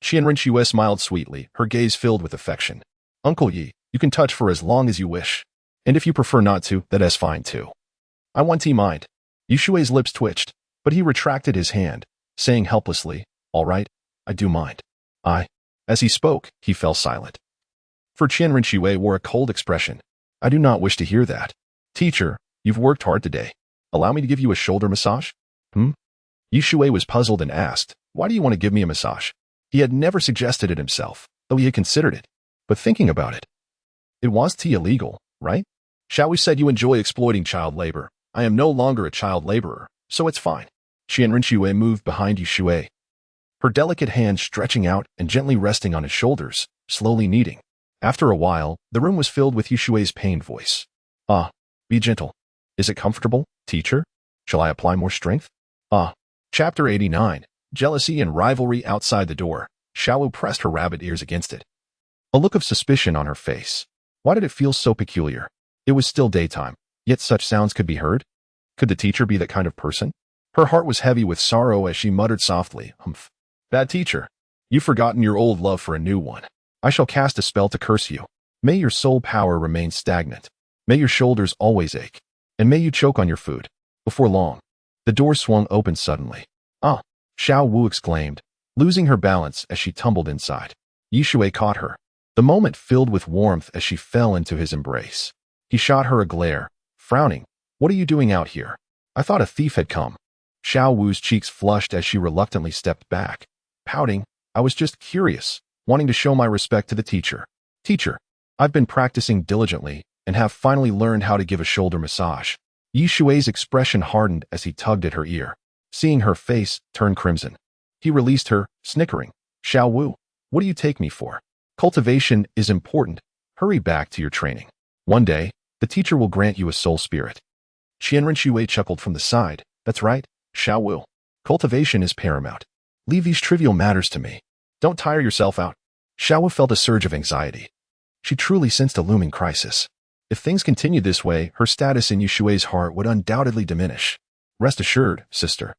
Shui smiled sweetly, her gaze filled with affection. "Uncle Yi, you can touch for as long as you wish. And if you prefer not to, that's fine too." "I want to mind." Shui's lips twitched, but he retracted his hand, saying helplessly, "All right, I do mind." As he spoke, he fell silent. For Shui wore a cold expression. "I do not wish to hear that. Teacher, you've worked hard today. Allow me to give you a shoulder massage?" Shui was puzzled and asked, "Why do you want to give me a massage?" He had never suggested it himself, though he had considered it. But thinking about it, it was illegal, right? Xiaowu said you enjoy exploiting child labor. I am no longer a child laborer, so it's fine. Shui moved behind Shui, her delicate hand stretching out and gently resting on his shoulders, slowly kneading. After a while, the room was filled with Shui's pained voice. Be gentle. Is it comfortable, teacher? Shall I apply more strength? Chapter 89. Jealousy and rivalry outside the door. Xiaowu pressed her rabbit ears against it, a look of suspicion on her face. Why did it feel so peculiar? It was still daytime, yet such sounds could be heard? Could the teacher be that kind of person? Her heart was heavy with sorrow as she muttered softly, "Humph. Bad teacher. You've forgotten your old love for a new one. I shall cast a spell to curse you. May your soul power remain stagnant. May your shoulders always ache. And may you choke on your food." Before long, the door swung open suddenly. Xiao Wu exclaimed, losing her balance as she tumbled inside. Shui caught her. The moment filled with warmth as she fell into his embrace. He shot her a glare, frowning. "What are you doing out here? I thought a thief had come." Xiao Wu's cheeks flushed as she reluctantly stepped back, pouting, "I was just curious, wanting to show my respect to the teacher." "Teacher, I've been practicing diligently and have finally learned how to give a shoulder massage." Shui's expression hardened as he tugged at her ear. Seeing her face turn crimson, he released her, snickering. "Xiao Wu, what do you take me for? Cultivation is important. Hurry back to your training. One day, the teacher will grant you a soul spirit." Shui chuckled from the side. "That's right, Xiao Wu. Cultivation is paramount. Leave these trivial matters to me. Don't tire yourself out." Xiao Wu felt a surge of anxiety. She truly sensed a looming crisis. If things continued this way, her status in Shui's heart would undoubtedly diminish. "Rest assured, sister.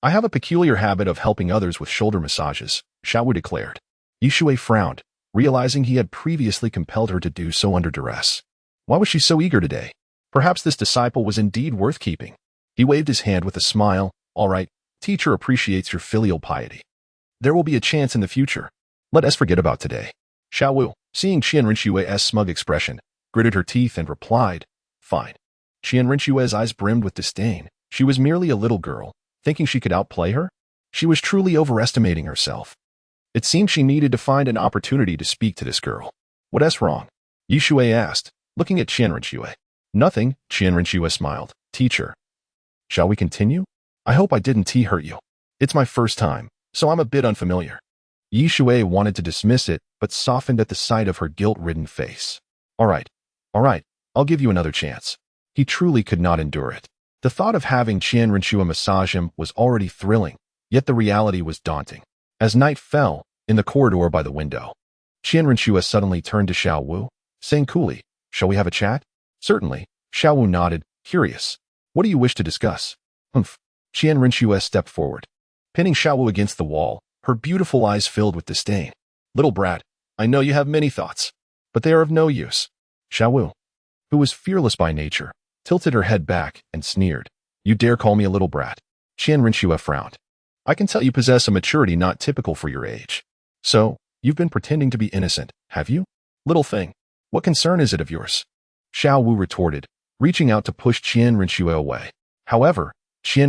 I have a peculiar habit of helping others with shoulder massages," Xiaowu declared. Shui frowned, realizing he had previously compelled her to do so under duress. Why was she so eager today? Perhaps this disciple was indeed worth keeping. He waved his hand with a smile. "All right, teacher appreciates your filial piety. There will be a chance in the future. Let us forget about today." Xiaowu, seeing Shui's smug expression, gritted her teeth and replied, "Fine." Shui's eyes brimmed with disdain. She was merely a little girl, thinking she could outplay her? She was truly overestimating herself. It seemed she needed to find an opportunity to speak to this girl. "What's wrong?" Shui asked, looking at Shui. "Nothing," Shui smiled. "Teacher, shall we continue? I hope I didn't hurt you. It's my first time, so I'm a bit unfamiliar." Shui wanted to dismiss it, but softened at the sight of her guilt-ridden face. All right, I'll give you another chance." He truly could not endure it. The thought of having Shui massage him was already thrilling, yet the reality was daunting. As night fell, in the corridor by the window, Shui suddenly turned to Xiao Wu, saying coolly, "Shall we have a chat?" "Certainly." Xiao Wu nodded, curious. "What do you wish to discuss?" "Humph." Shui stepped forward, pinning Xiao Wu against the wall, her beautiful eyes filled with disdain. "Little brat, I know you have many thoughts, but they are of no use." Xiao Wu, who was fearless by nature, tilted her head back and sneered. "You dare call me a little brat?" Shui frowned. "I can tell you possess a maturity not typical for your age. So, you've been pretending to be innocent, have you? Little thing, what concern is it of yours?" Xiao Wu retorted, reaching out to push Shui away. However, Shui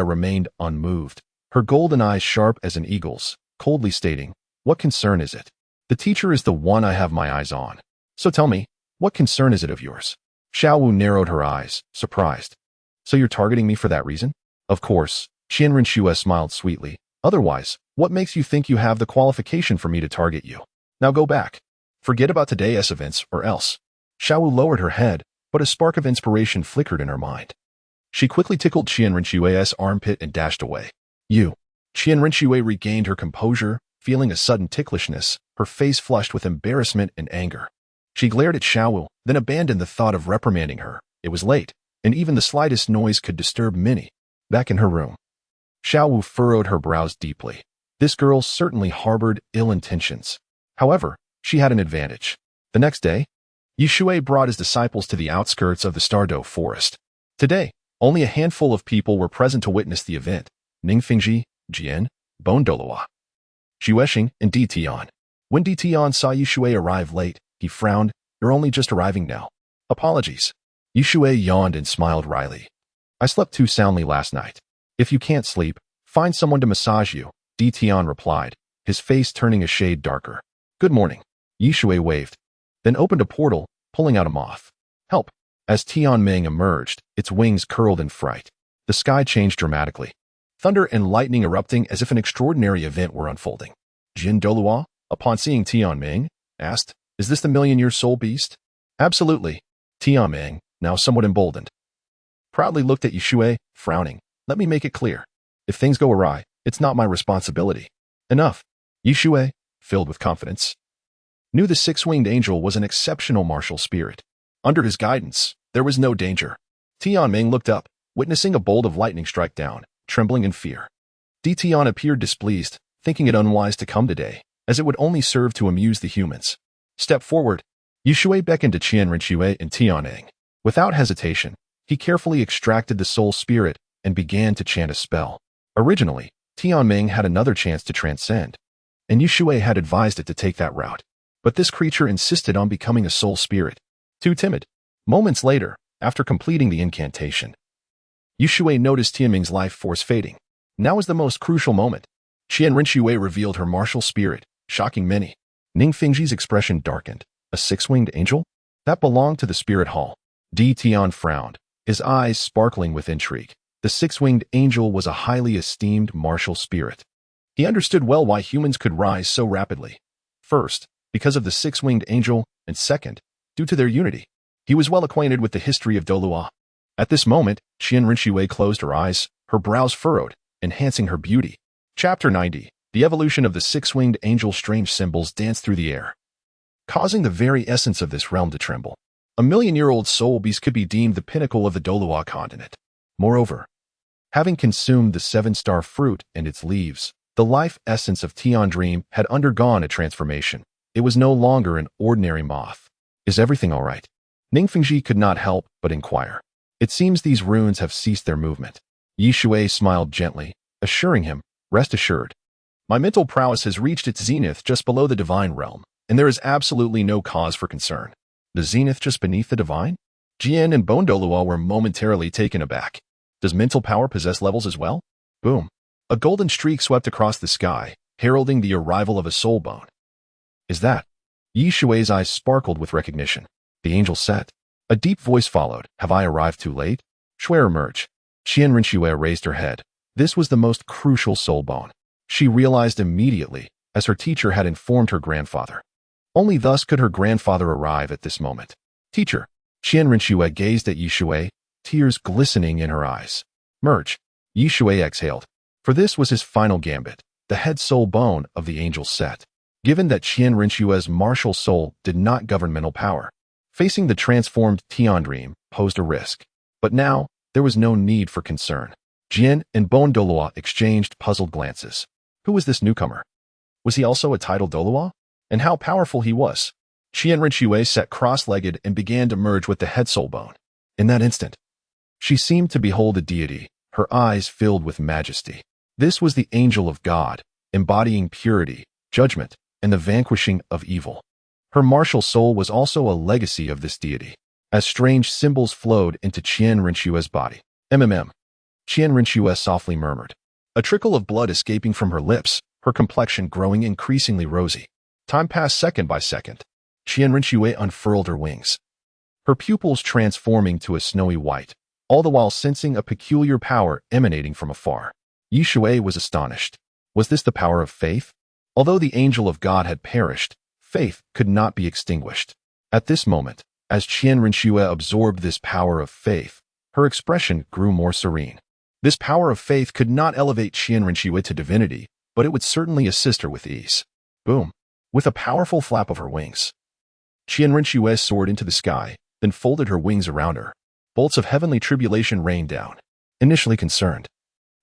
remained unmoved, her golden eyes sharp as an eagle's, coldly stating, "What concern is it? The teacher is the one I have my eyes on. So tell me, what concern is it of yours?" Xiao Wu narrowed her eyes, surprised. So you're targeting me for that reason? Of course, Qianren Xue smiled sweetly. Otherwise, what makes you think you have the qualification for me to target you? Now go back. Forget about today's events or else. Xiao Wu lowered her head, but a spark of inspiration flickered in her mind. She quickly tickled Qianren Xue's armpit and dashed away. You. Qianren Xue regained her composure, feeling a sudden ticklishness, her face flushed with embarrassment and anger. She glared at Xiao Wu, then abandoned the thought of reprimanding her. It was late, and even the slightest noise could disturb Minnie. Back in her room, Xiao Wu furrowed her brows deeply. This girl certainly harbored ill intentions. However, she had an advantage. The next day, Shui brought his disciples to the outskirts of the Stardow forest. Today, only a handful of people were present to witness the event. Ningfingji, Jian, Douluo, Xuexing, and Di Tian. When Di Tian saw Shui arrive late, he frowned. You're only just arriving now. Apologies. Shui yawned and smiled wryly. I slept too soundly last night. If you can't sleep, find someone to massage you, Di Tian replied, his face turning a shade darker. Good morning. Shui waved, then opened a portal, pulling out a moth. Help. As Tianming emerged, its wings curled in fright. The sky changed dramatically. Thunder and lightning erupting as if an extraordinary event were unfolding. Jin Douluo, upon seeing Tianming, asked, Is this the million-year soul beast? Absolutely. Tianming, now somewhat emboldened, proudly looked at Shui, frowning. Let me make it clear. If things go awry, it's not my responsibility. Enough. Shui, filled with confidence, knew the six-winged angel was an exceptional martial spirit. Under his guidance, there was no danger. Tianming looked up, witnessing a bolt of lightning strike down, trembling in fear. Di Tian appeared displeased, thinking it unwise to come today, as it would only serve to amuse the humans. Step forward. Shui beckoned to Qianren Xue and Tianming. Without hesitation, he carefully extracted the soul spirit and began to chant a spell. Originally, Tianming had another chance to transcend, and Shui had advised it to take that route. But this creature insisted on becoming a soul spirit. Too timid. Moments later, after completing the incantation, Shui noticed Tianming's life force fading. Now was the most crucial moment. Qianren Xue revealed her martial spirit, shocking many. Ningfingji's expression darkened. A six-winged angel? That belonged to the spirit hall. Di Tian frowned, his eyes sparkling with intrigue. The six-winged angel was a highly esteemed martial spirit. He understood well why humans could rise so rapidly. First, because of the six-winged angel, and second, due to their unity. He was well acquainted with the history of Douluo. At this moment, Qianren Xue closed her eyes, her brows furrowed, enhancing her beauty. Chapter 90. The evolution of the six-winged angel. Strange symbols danced through the air, causing the very essence of this realm to tremble. A million-year-old soul beast could be deemed the pinnacle of the Douluo Continent. Moreover, having consumed the seven-star fruit and its leaves, the life essence of Tian Dream had undergone a transformation. It was no longer an ordinary moth. Is everything all right? Ningfingji could not help but inquire. It seems these runes have ceased their movement. Shui smiled gently, assuring him, rest assured. My mental prowess has reached its zenith just below the divine realm, and there is absolutely no cause for concern. The zenith just beneath the divine? Jian and Douluo were momentarily taken aback. Does mental power possess levels as well? Boom. A golden streak swept across the sky, heralding the arrival of a soul bone. Is that? Shui's eyes sparkled with recognition. The angel said. A deep voice followed. Have I arrived too late? Shui emerged. Qianren Xue raised her head. This was the most crucial soul bone. She realized immediately, as her teacher had informed her grandfather. Only thus could her grandfather arrive at this moment. Teacher. Qianren Xue gazed at Shui, tears glistening in her eyes. Merge. Shui exhaled. For this was his final gambit, the head soul bone of the angel's set. Given that Qianren Xue's martial soul did not govern mental power, facing the transformed Tian Dream posed a risk. But now, there was no need for concern. Jian and Douluo exchanged puzzled glances. Who was this newcomer? Was he also a titled Douluo? And how powerful he was? Qianren Xue sat cross-legged and began to merge with the head soul bone. In that instant, she seemed to behold a deity, her eyes filled with majesty. This was the angel of God, embodying purity, judgment, and the vanquishing of evil. Her martial soul was also a legacy of this deity, as strange symbols flowed into Qianren Xue's body. Qianren Xue softly murmured. A trickle of blood escaping from her lips, her complexion growing increasingly rosy. Time passed second by second. Qianren Xue unfurled her wings, her pupils transforming to a snowy white, all the while sensing a peculiar power emanating from afar. Shui was astonished. Was this the power of faith? Although the angel of God had perished, faith could not be extinguished. At this moment, as Qian Rinxue absorbed this power of faith, her expression grew more serene. This power of faith could not elevate Qian Rinxue to divinity, but it would certainly assist her with ease. Boom! With a powerful flap of her wings, Qian Rinxue soared into the sky, then folded her wings around her. Bolts of heavenly tribulation rained down. Initially concerned,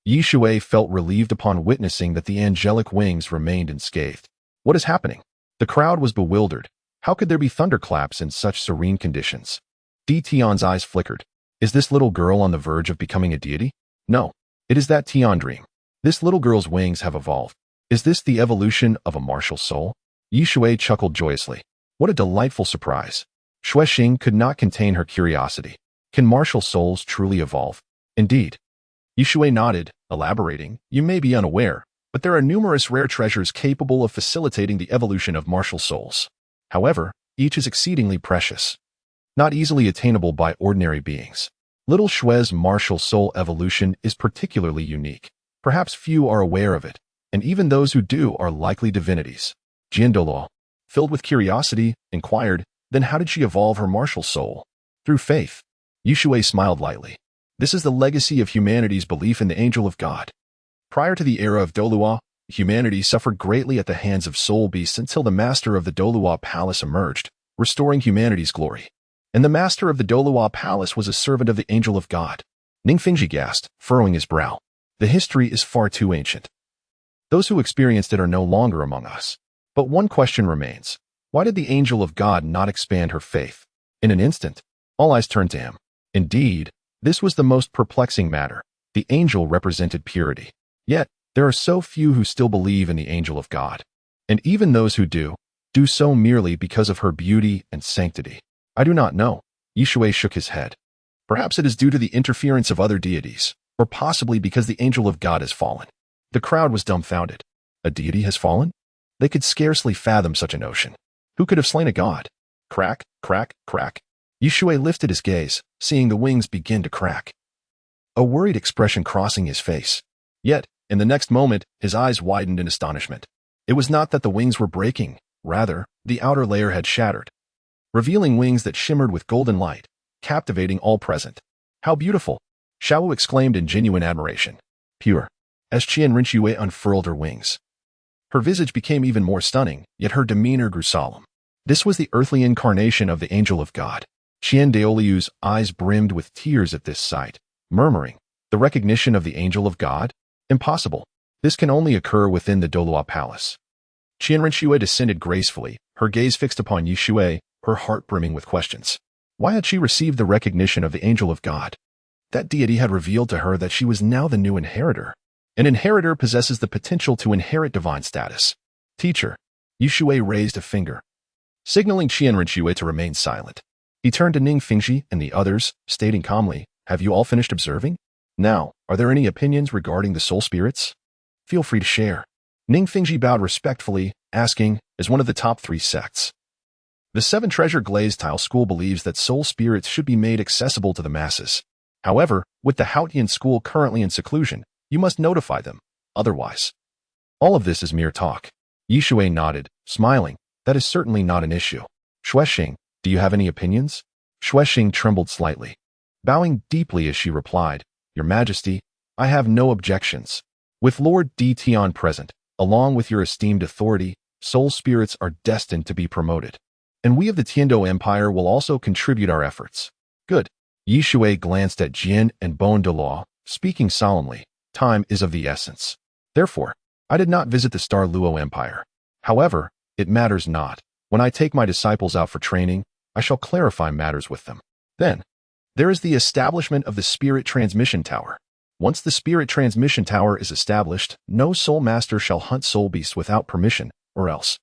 Shui felt relieved upon witnessing that the angelic wings remained unscathed. What is happening? The crowd was bewildered. How could there be thunderclaps in such serene conditions? Tian's eyes flickered. Is this little girl on the verge of becoming a deity? No. It is that Tian dream. This little girl's wings have evolved. Is this the evolution of a martial soul? Shui chuckled joyously. What a delightful surprise. Xuexing could not contain her curiosity. Can martial souls truly evolve? Indeed. Shui nodded, elaborating, you may be unaware, but there are numerous rare treasures capable of facilitating the evolution of martial souls. However, each is exceedingly precious, not easily attainable by ordinary beings. Little Shui's martial soul evolution is particularly unique. Perhaps few are aware of it, and even those who do are likely divinities. Douluo, filled with curiosity, inquired, then how did she evolve her martial soul? Through faith. Shui smiled lightly. This is the legacy of humanity's belief in the angel of God. Prior to the era of Douluo, humanity suffered greatly at the hands of soul beasts until the master of the Douluo palace emerged, restoring humanity's glory. And the master of the Douluo palace was a servant of the angel of God. Ningfengji gasped, furrowing his brow. The history is far too ancient. Those who experienced it are no longer among us. But one question remains. Why did the angel of God not expand her faith? In an instant, all eyes turned to him. Indeed, this was the most perplexing matter. The angel represented purity. Yet, there are so few who still believe in the angel of God. And even those who do so merely because of her beauty and sanctity. I do not know. Shui shook his head. Perhaps it is due to the interference of other deities, or possibly because the angel of God has fallen. The crowd was dumbfounded. A deity has fallen? They could scarcely fathom such a notion. Who could have slain a god? Crack, crack, crack. Shui lifted his gaze, seeing the wings begin to crack. A worried expression crossing his face. Yet, in the next moment, his eyes widened in astonishment. It was not that the wings were breaking. Rather, the outer layer had shattered, revealing wings that shimmered with golden light, captivating all present. How beautiful! Xiaowu exclaimed in genuine admiration. Pure. As Qian Rinxue unfurled her wings, her visage became even more stunning, yet her demeanor grew solemn. This was the earthly incarnation of the angel of God. Qian Daoliu's eyes brimmed with tears at this sight, murmuring, the recognition of the angel of God? Impossible. This can only occur within the Douluo palace. Qian Rinxue descended gracefully, her gaze fixed upon Shui, her heart brimming with questions. Why had she received the recognition of the angel of God? That deity had revealed to her that she was now the new inheritor. An inheritor possesses the potential to inherit divine status. Teacher. Shui raised a finger, signaling Qian Rinxue to remain silent. He turned to Ningfengji and the others, stating calmly, have you all finished observing? Now, are there any opinions regarding the soul spirits? Feel free to share. Ningfengji bowed respectfully, asking, as one of the top 3 sects. The Seven Treasure Glazed Tile School believes that soul spirits should be made accessible to the masses. However, with the Haotian school currently in seclusion, you must notify them. Otherwise, all of this is mere talk. Shui nodded, smiling. That is certainly not an issue. Xuexing, do you have any opinions? Xuexing trembled slightly, bowing deeply as she replied, Your Majesty, I have no objections. With Lord Tian present, along with your esteemed authority, soul spirits are destined to be promoted. And we of the Tiando Empire will also contribute our efforts. Good. Shui glanced at Jian and Bon Douluo, speaking solemnly. Time is of the essence. Therefore, I did not visit the Star Luo Empire. However, it matters not. When I take my disciples out for training, I shall clarify matters with them. Then, there is the establishment of the Spirit Transmission Tower. Once the Spirit Transmission Tower is established, no soul master shall hunt soul beasts without permission, or else.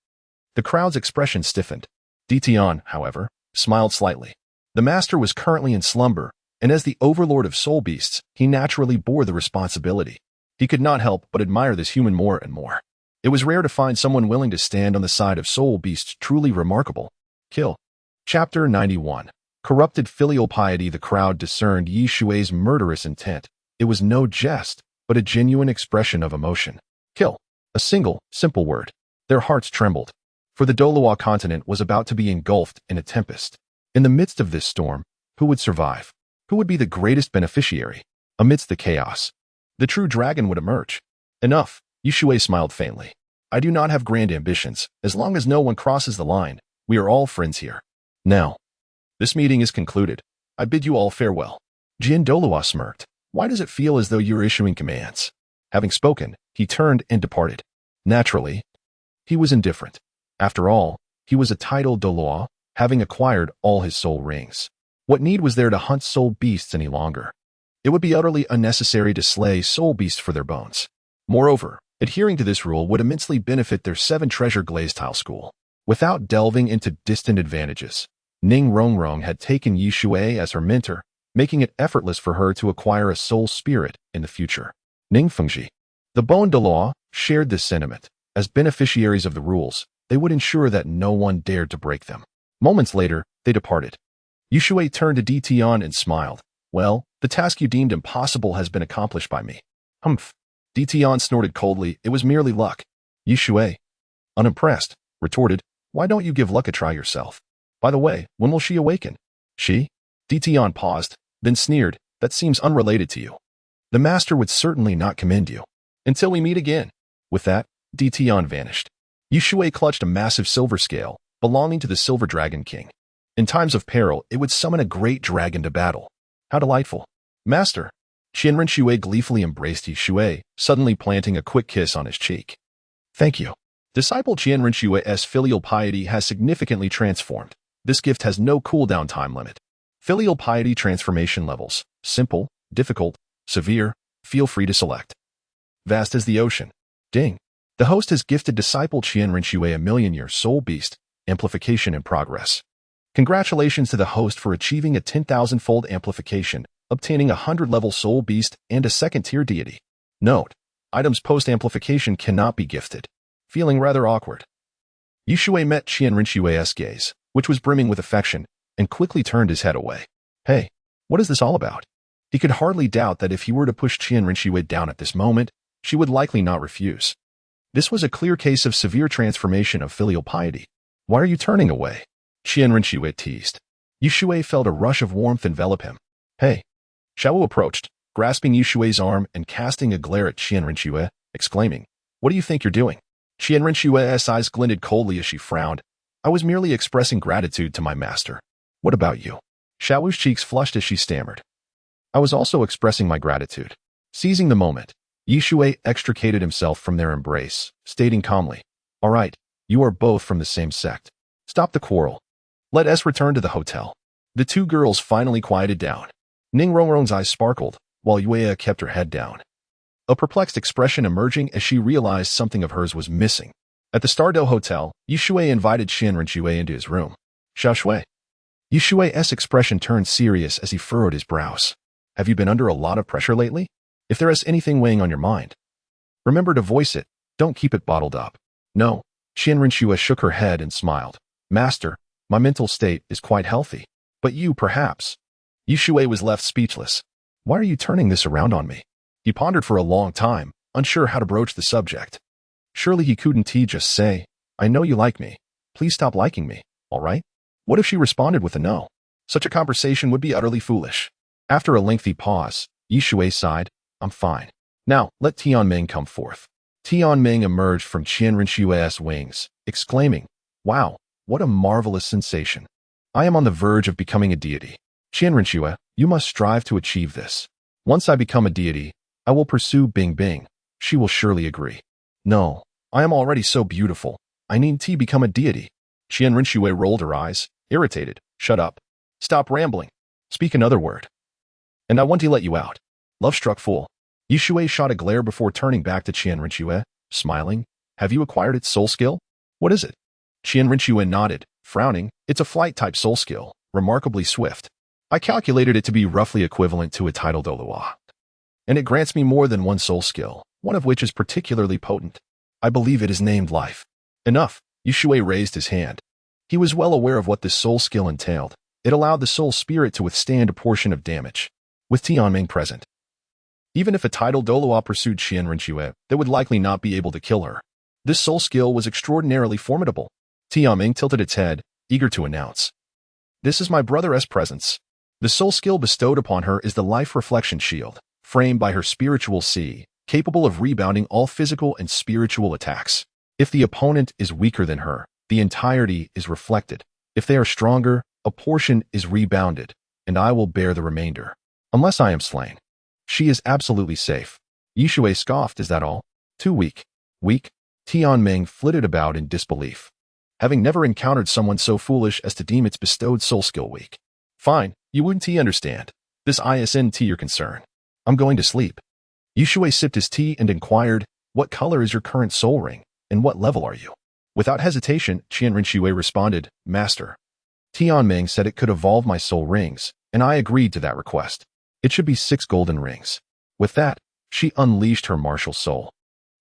The crowd's expression stiffened. Tian, however, smiled slightly. The master was currently in slumber, and as the overlord of soul beasts, he naturally bore the responsibility. He could not help but admire this human more and more. It was rare to find someone willing to stand on the side of soul beasts truly remarkable. Kill. Chapter 91. Corrupted filial piety. The crowd discerned Yi Shui's murderous intent. It was no jest, but a genuine expression of emotion. Kill. A single, simple word. Their hearts trembled. For the Douluo Continent was about to be engulfed in a tempest. In the midst of this storm, who would survive? Who would be the greatest beneficiary? Amidst the chaos, the true dragon would emerge. Enough, Yi Shui smiled faintly. I do not have grand ambitions. As long as no one crosses the line, we are all friends here. Now, this meeting is concluded. I bid you all farewell. Jin Douluo smirked. Why does it feel as though you're issuing commands? Having spoken, he turned and departed. Naturally, he was indifferent. After all, he was a titled Douluo, having acquired all his soul rings. What need was there to hunt soul beasts any longer? It would be utterly unnecessary to slay soul beasts for their bones. Moreover, adhering to this rule would immensely benefit their 7-treasure glazed tile school. Without delving into distant advantages, Ning Rongrong had taken Yi Shui as her mentor, making it effortless for her to acquire a soul spirit in the future. Ning Fengji. The Bone Douluo shared this sentiment. As beneficiaries of the rules, they would ensure that no one dared to break them. Moments later, they departed. Yi Shui turned to Di Tian and smiled. Well, the task you deemed impossible has been accomplished by me. Humph. Di Tian snorted coldly. It was merely luck. Yi Shui, unimpressed, retorted, why don't you give luck a try yourself? By the way, when will she awaken? She? Di Tian paused, then sneered, that seems unrelated to you. The master would certainly not commend you. Until we meet again. With that, Di Tian vanished. Yi Shui clutched a massive silver scale, belonging to the Silver Dragon King. In times of peril, it would summon a great dragon to battle. How delightful. Master. Qianren Shui gleefully embraced Yi Shui, suddenly planting a quick kiss on his cheek. Thank you. Disciple Qianren Shui's filial piety has significantly transformed. This gift has no cooldown time limit. Filial piety transformation levels. Simple, difficult, severe. Feel free to select. Vast as the ocean. Ding. The host has gifted Disciple Qianren Shui a million-year soul beast. Amplification in progress. Congratulations to the host for achieving a 10,000-fold amplification, obtaining a 100-level soul beast and a second-tier deity. Note: items post-amplification cannot be gifted. Feeling rather awkward, Yi Shui met Qianren Shui's gaze, which was brimming with affection, and quickly turned his head away. Hey, what is this all about? He could hardly doubt that if he were to push Qianren Shui down at this moment, she would likely not refuse. This was a clear case of severe transformation of filial piety. Why are you turning away? Qianren Shui teased. Yi Shui felt a rush of warmth envelop him. Hey. Xiao Wu approached, grasping Yi Shui's arm and casting a glare at Qianren Shui, exclaiming, what do you think you're doing? Qianren Shui's eyes glinted coldly as she frowned. I was merely expressing gratitude to my master. What about you? Xiao Wu's cheeks flushed as she stammered. I was also expressing my gratitude. Seizing the moment, Yi Shui extricated himself from their embrace, stating calmly, all right, you are both from the same sect. Stop the quarrel. Let us return to the hotel. The two girls finally quieted down. Ning Rongrong's eyes sparkled, while Yueya kept her head down. A perplexed expression emerging as she realized something of hers was missing. At the Stardo Hotel, Yi Shui invited Qianren Shui into his room. Xiao Shui. Yi Shui's expression turned serious as he furrowed his brows. Have you been under a lot of pressure lately? If there is anything weighing on your mind, remember to voice it, don't keep it bottled up. No. Qianren Shui shook her head and smiled. Master, my mental state is quite healthy. But you, perhaps. Yi Shui was left speechless. Why are you turning this around on me? He pondered for a long time, unsure how to broach the subject. Surely he couldn't just say, I know you like me. Please stop liking me, all right? What if she responded with a no? Such a conversation would be utterly foolish. After a lengthy pause, Yi Shui sighed, I'm fine. Now, let Tianming come forth. Tianming emerged from Qianren Shui's wings, exclaiming, wow, what a marvelous sensation. I am on the verge of becoming a deity. Qianren Shui, you must strive to achieve this. Once I become a deity, I will pursue Bing Bing. She will surely agree. No, I am already so beautiful. I need to become a deity. Qianren Shui rolled her eyes, irritated. Shut up. Stop rambling. Speak another word. And I want to let you out. Love-struck fool. Yi Shui shot a glare before turning back to Qianren Shui, smiling. Have you acquired its soul skill? What is it? Qianren Shui nodded, frowning. It's a flight-type soul skill, remarkably swift. I calculated it to be roughly equivalent to a title Douluo. And it grants me more than one soul skill, one of which is particularly potent. I believe it is named life. Enough. Yi Shui raised his hand. He was well aware of what this soul skill entailed. It allowed the soul spirit to withstand a portion of damage. With Tianming present, even if a tidal Douluo pursued Qianren Xue, they would likely not be able to kill her. This soul skill was extraordinarily formidable. Tianming tilted its head, eager to announce, "This is my brother's presence." The soul skill bestowed upon her is the life reflection shield, framed by her spiritual sea, capable of rebounding all physical and spiritual attacks. If the opponent is weaker than her, the entirety is reflected. If they are stronger, a portion is rebounded, and I will bear the remainder. Unless I am slain. She is absolutely safe. Yishui scoffed, "Is that all? Too weak." Weak? Tianming flitted about in disbelief, having never encountered someone so foolish as to deem its bestowed soul skill weak. "Fine, you wouldn't understand. This isn't your concern. I'm going to sleep." Yishui sipped his tea and inquired, "What color is your current soul ring, and what level are you?" Without hesitation, Qianren Xue responded, "Master." Tianming said it could evolve my soul rings, and I agreed to that request. It should be 6 golden rings. With that, she unleashed her martial soul.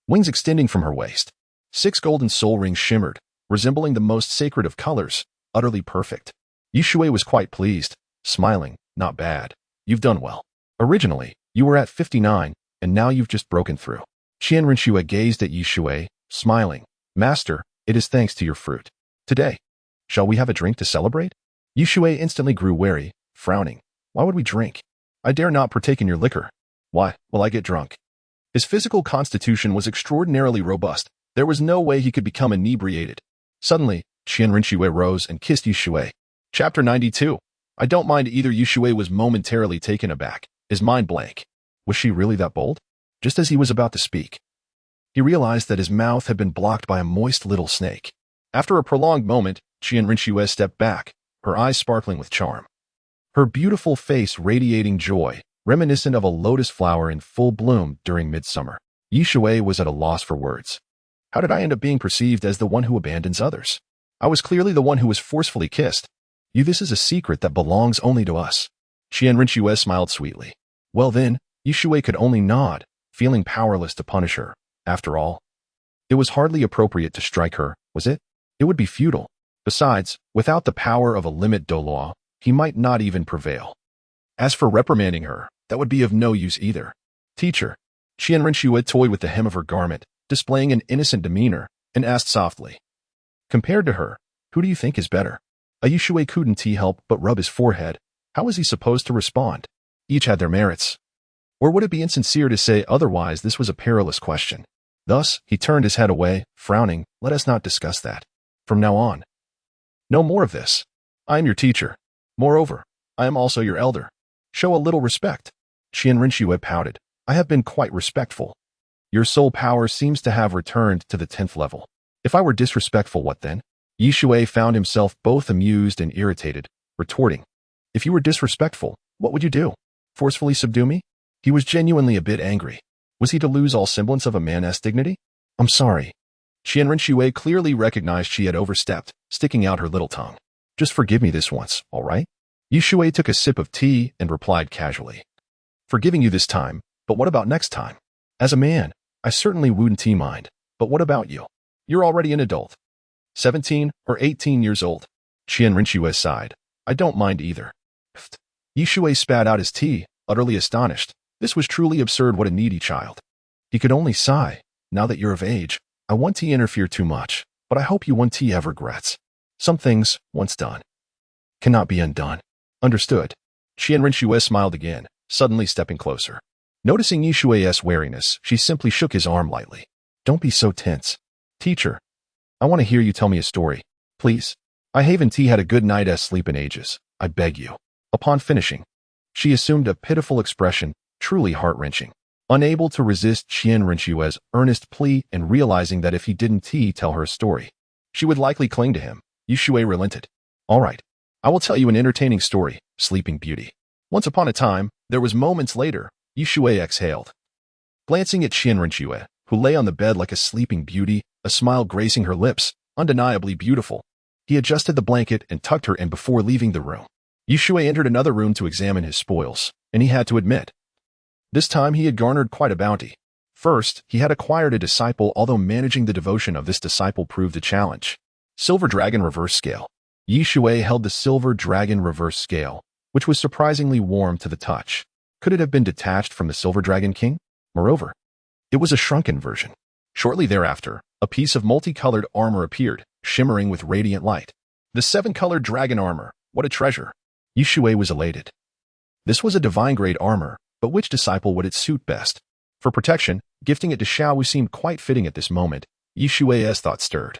Wings extending from her waist. 6 golden soul rings shimmered, resembling the most sacred of colors, utterly perfect. Yishui was quite pleased, smiling, "Not bad. You've done well. Originally, you were at 59, and now you've just broken through." Qianren Xue gazed at Yishui, smiling, "Master, it is thanks to your fruit. Today, shall we have a drink to celebrate?" Yishui instantly grew wary, frowning. "Why would we drink? I dare not partake in your liquor. Why will I get drunk?" His physical constitution was extraordinarily robust. There was no way he could become inebriated. Suddenly, Qianren Xue rose and kissed Yishui. Chapter 92. I don't mind either. Yishui was momentarily taken aback, his mind blank. Was she really that bold? Just as he was about to speak, he realized that his mouth had been blocked by a moist little snake. After a prolonged moment, Qianren Xue stepped back, her eyes sparkling with charm. Her beautiful face radiating joy, reminiscent of a lotus flower in full bloom during midsummer. Yishui was at a loss for words. How did I end up being perceived as the one who abandons others? I was clearly the one who was forcefully kissed. This is a secret that belongs only to us. Qianren Xue smiled sweetly. Well then, Yishui could only nod, feeling powerless to punish her. After all, it was hardly appropriate to strike her, was it? It would be futile. Besides, without the power of a limit Douluo, he might not even prevail. As for reprimanding her, that would be of no use either. Teacher. Qianren Xue toyed with the hem of her garment, displaying an innocent demeanor, and asked softly. Compared to her, who do you think is better? Yishui couldn't help but rub his forehead. How was he supposed to respond? Each had their merits. Or would it be insincere to say otherwise? This was a perilous question. Thus, he turned his head away, frowning. Let us not discuss that. From now on, no more of this. I am your teacher. Moreover, I am also your elder. Show a little respect. Qianren Xue pouted. I have been quite respectful. Your soul power seems to have returned to the 10th level. If I were disrespectful, what then? Yishui found himself both amused and irritated, retorting. If you were disrespectful, what would you do? Forcefully subdue me? He was genuinely a bit angry. Was he to lose all semblance of a man's dignity? I'm sorry. Qianren Xue clearly recognized she had overstepped, sticking out her little tongue. Just forgive me this once, all right? Yishui took a sip of tea and replied casually. Forgiving you this time, but what about next time? As a man, I certainly wouldn't mind, but what about you? You're already an adult. 17 or 18 years old. Qianren Xue sighed. I don't mind either. Yishui spat out his tea, utterly astonished. This was truly absurd. What a needy child. He could only sigh. Now that you're of age, I won't interfere too much, but I hope you won't have regrets. Some things, once done, cannot be undone. Understood. Qianren Xue smiled again, suddenly stepping closer. Noticing Yishui's wariness, she simply shook his arm lightly. Don't be so tense. Teacher, I want to hear you tell me a story, please. I haven't had a good night's sleep in ages. I beg you. Upon finishing, she assumed a pitiful expression, truly heart-wrenching. Unable to resist Qianren Xue's earnest plea and realizing that if he didn't tell her a story, she would likely cling to him, Yishui relented. All right, I will tell you an entertaining story, Sleeping Beauty. Once upon a time, there was moments later, Yishui exhaled. Glancing at Qianren Xue, who lay on the bed like a sleeping beauty, a smile gracing her lips, undeniably beautiful, he adjusted the blanket and tucked her in before leaving the room. Yishui entered another room to examine his spoils, and he had to admit, this time he had garnered quite a bounty. First, he had acquired a disciple, although managing the devotion of this disciple proved a challenge. Silver Dragon Reverse Scale. Shui held the silver dragon reverse scale, which was surprisingly warm to the touch. Could it have been detached from the silver dragon king? Moreover, it was a shrunken version. Shortly thereafter, a piece of multicolored armor appeared, shimmering with radiant light. The 7-colored dragon armor, what a treasure! Shui was elated. This was a divine-grade armor, but which disciple would it suit best? For protection, gifting it to Xiao Wu seemed quite fitting at this moment. Shui's thought stirred.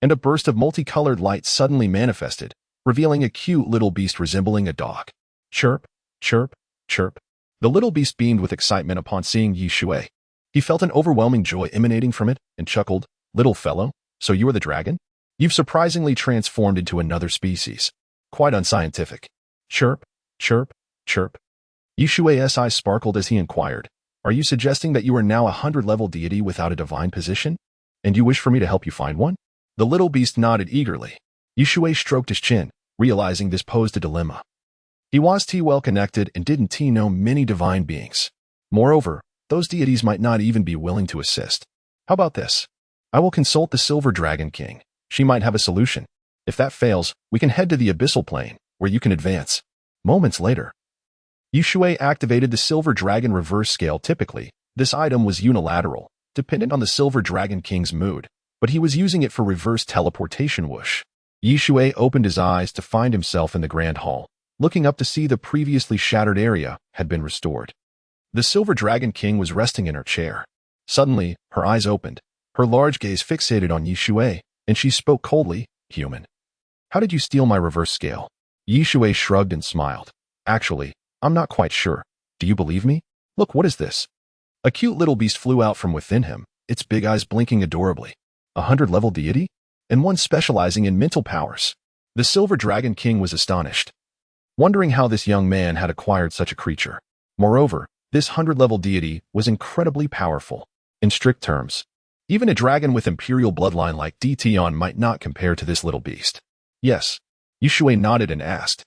And a burst of multicolored light suddenly manifested, revealing a cute little beast resembling a dog. Chirp, chirp, chirp. The little beast beamed with excitement upon seeing Shui. He felt an overwhelming joy emanating from it and chuckled, "Little fellow, so you are the dragon? You've surprisingly transformed into another species. Quite unscientific." Chirp, chirp, chirp. Shui's eyes sparkled as he inquired, "Are you suggesting that you are now a 100-level deity without a divine position? And you wish for me to help you find one?" The little beast nodded eagerly. Shui stroked his chin, realizing this posed a dilemma. He was well connected and didn't know many divine beings. Moreover, those deities might not even be willing to assist. How about this? I will consult the Silver Dragon King. She might have a solution. If that fails, we can head to the Abyssal Plane, where you can advance. Moments later, Shui activated the Silver Dragon Reverse Scale. Typically, this item was unilateral, dependent on the Silver Dragon King's mood, but he was using it for reverse teleportation. Whoosh. Shui opened his eyes to find himself in the Grand Hall, looking up to see the previously shattered area had been restored. The Silver Dragon King was resting in her chair. Suddenly, her eyes opened, her large gaze fixated on Shui, and she spoke coldly, "Human. How did you steal my reverse scale?" Shui shrugged and smiled. "Actually, I'm not quite sure. Do you believe me? Look, what is this?" A cute little beast flew out from within him, its big eyes blinking adorably. 100-level deity? And one specializing in mental powers. The Silver Dragon King was astonished, wondering how this young man had acquired such a creature. Moreover, this 100-level deity was incredibly powerful. In strict terms, even a dragon with imperial bloodline like Dtion might not compare to this little beast. Yes. Shui nodded and asked,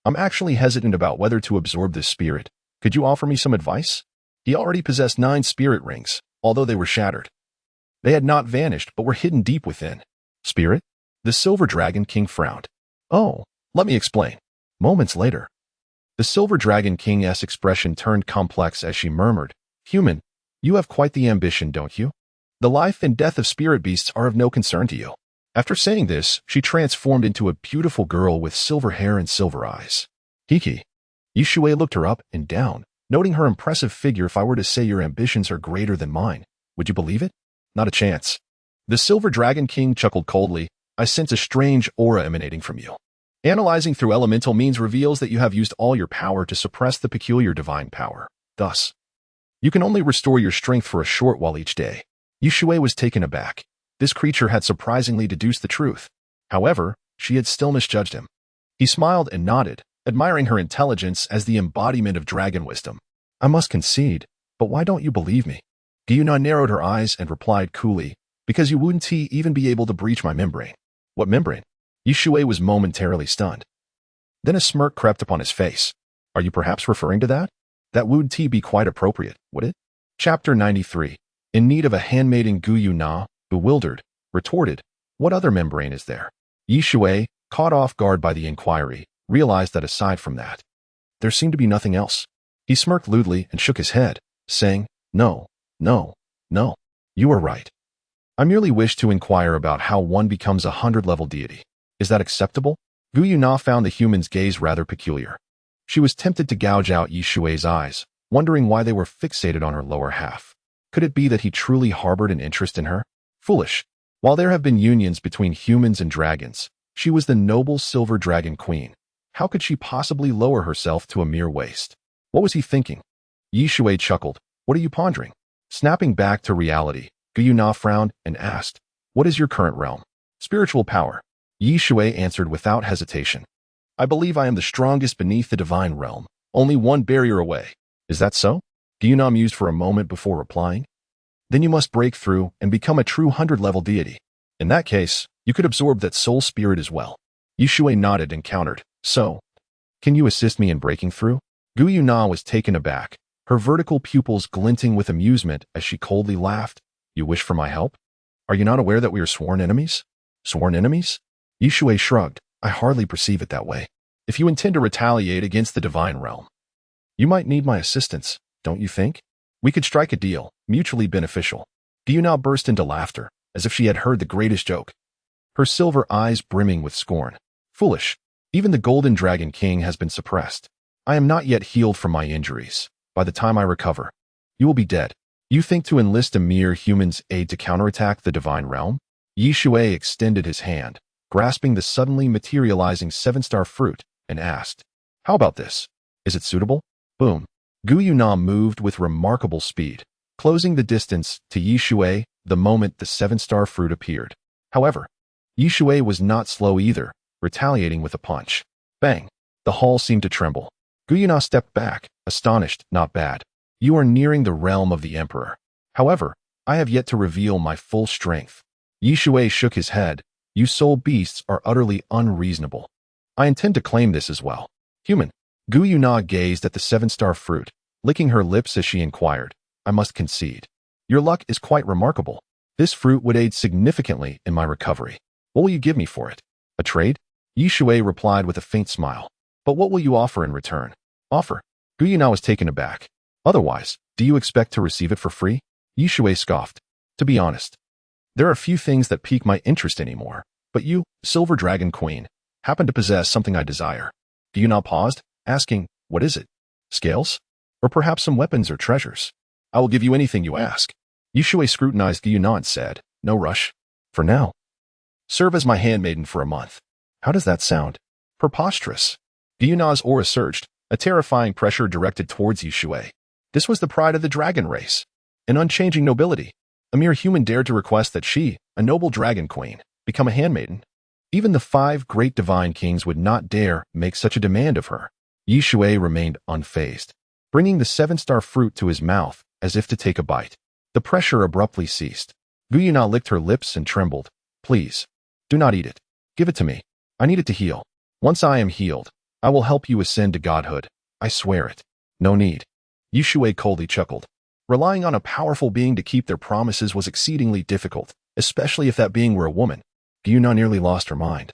"I'm actually hesitant about whether to absorb this spirit. Could you offer me some advice?" He already possessed 9 spirit rings, although they were shattered. They had not vanished but were hidden deep within. Spirit? The Silver Dragon King frowned. "Oh, let me explain." Moments later, the Silver Dragon King's expression turned complex as she murmured, "Human, you have quite the ambition, don't you? The life and death of spirit beasts are of no concern to you." After saying this, she transformed into a beautiful girl with silver hair and silver eyes. Hiki. Shui looked her up and down, noting her impressive figure. "If I were to say your ambitions are greater than mine, would you believe it?" "Not a chance." The Silver Dragon King chuckled coldly. "I sense a strange aura emanating from you. Analyzing through elemental means reveals that you have used all your power to suppress the peculiar divine power. Thus, you can only restore your strength for a short while each day." Shui was taken aback. This creature had surprisingly deduced the truth. However, she had still misjudged him. He smiled and nodded, admiring her intelligence as the embodiment of dragon wisdom. "I must concede, but why don't you believe me?" Gyuna narrowed her eyes and replied coolly, "Because you wouldn't even be able to breach my membrane." "What membrane?" Shui was momentarily stunned. Then a smirk crept upon his face. "Are you perhaps referring to that? That would be quite appropriate, would it?" Chapter 93. In need of a handmaiden. Gyuna, bewildered, retorted, "What other membrane is there?" Shui, caught off guard by the inquiry, realized that aside from that, there seemed to be nothing else. He smirked lewdly and shook his head, saying, No, you are right. I merely wish to inquire about how one becomes a 100-level deity. Is that acceptable?" Gyuna found the human's gaze rather peculiar. She was tempted to gouge out Shui's eyes, wondering why they were fixated on her lower half. Could it be that he truly harbored an interest in her? Foolish. While there have been unions between humans and dragons, she was the noble Silver Dragon Queen. How could she possibly lower herself to a mere waste? What was he thinking? Shui chuckled. "What are you pondering?" Snapping back to reality, Gyuna frowned and asked, "What is your current realm?" "Spiritual power." Shui answered without hesitation. "I believe I am the strongest beneath the divine realm, only one barrier away." "Is that so?" Gyuna mused for a moment before replying. "Then you must break through and become a true 100-level deity. In that case, you could absorb that soul spirit as well." Shui nodded and countered, "So, can you assist me in breaking through?" Gyuna was taken aback, her vertical pupils glinting with amusement as she coldly laughed. "You wish for my help? Are you not aware that we are sworn enemies?" "Sworn enemies?" Shui shrugged. I hardly perceive it that way. If you intend to retaliate against the divine realm, you might need my assistance, don't you think? We could strike a deal, mutually beneficial. Gyuna burst into laughter, as if she had heard the greatest joke, her silver eyes brimming with scorn. Foolish. Even the Golden Dragon King has been suppressed. I am not yet healed from my injuries. By the time I recover, you will be dead. You think to enlist a mere human's aid to counterattack the divine realm? Shui extended his hand, grasping the suddenly materializing 7-star fruit, and asked, how about this? Is it suitable? Boom. Gyuna moved with remarkable speed, closing the distance to Shui the moment the 7-star fruit appeared. However, Shui was not slow either, retaliating with a punch. Bang! The hall seemed to tremble. Gyuna stepped back, astonished. Not bad. You are nearing the realm of the Emperor. However, I have yet to reveal my full strength. Shui shook his head. You soul beasts are utterly unreasonable. I intend to claim this as well. Human. Gyuna gazed at the 7-star fruit, licking her lips as she inquired. I must concede. Your luck is quite remarkable. This fruit would aid significantly in my recovery. What will you give me for it? A trade? Shui replied with a faint smile. But what will you offer in return? Offer? Gyuna was taken aback. Otherwise, do you expect to receive it for free? Shui scoffed. To be honest, there are few things that pique my interest anymore. But you, Silver Dragon Queen, happen to possess something I desire. Gyuna paused, asking, what is it? Scales? Or perhaps some weapons or treasures? I will give you anything you ask. Shui scrutinized Gyuna and said, no rush. For now. Serve as my handmaiden for a month. How does that sound? Preposterous. Gyuna's aura surged, a terrifying pressure directed towards Shui. This was the pride of the dragon race. An unchanging nobility. A mere human dared to request that she, a noble dragon queen, become a handmaiden. Even the 5 great divine kings would not dare make such a demand of her. Shui remained unfazed, bringing the 7-star fruit to his mouth as if to take a bite. The pressure abruptly ceased. Gyuna licked her lips and trembled. Please, do not eat it. Give it to me. I need it to heal. Once I am healed, I will help you ascend to godhood. I swear it. No need. Shui coldly chuckled. Relying on a powerful being to keep their promises was exceedingly difficult, especially if that being were a woman. Gyuna nearly lost her mind.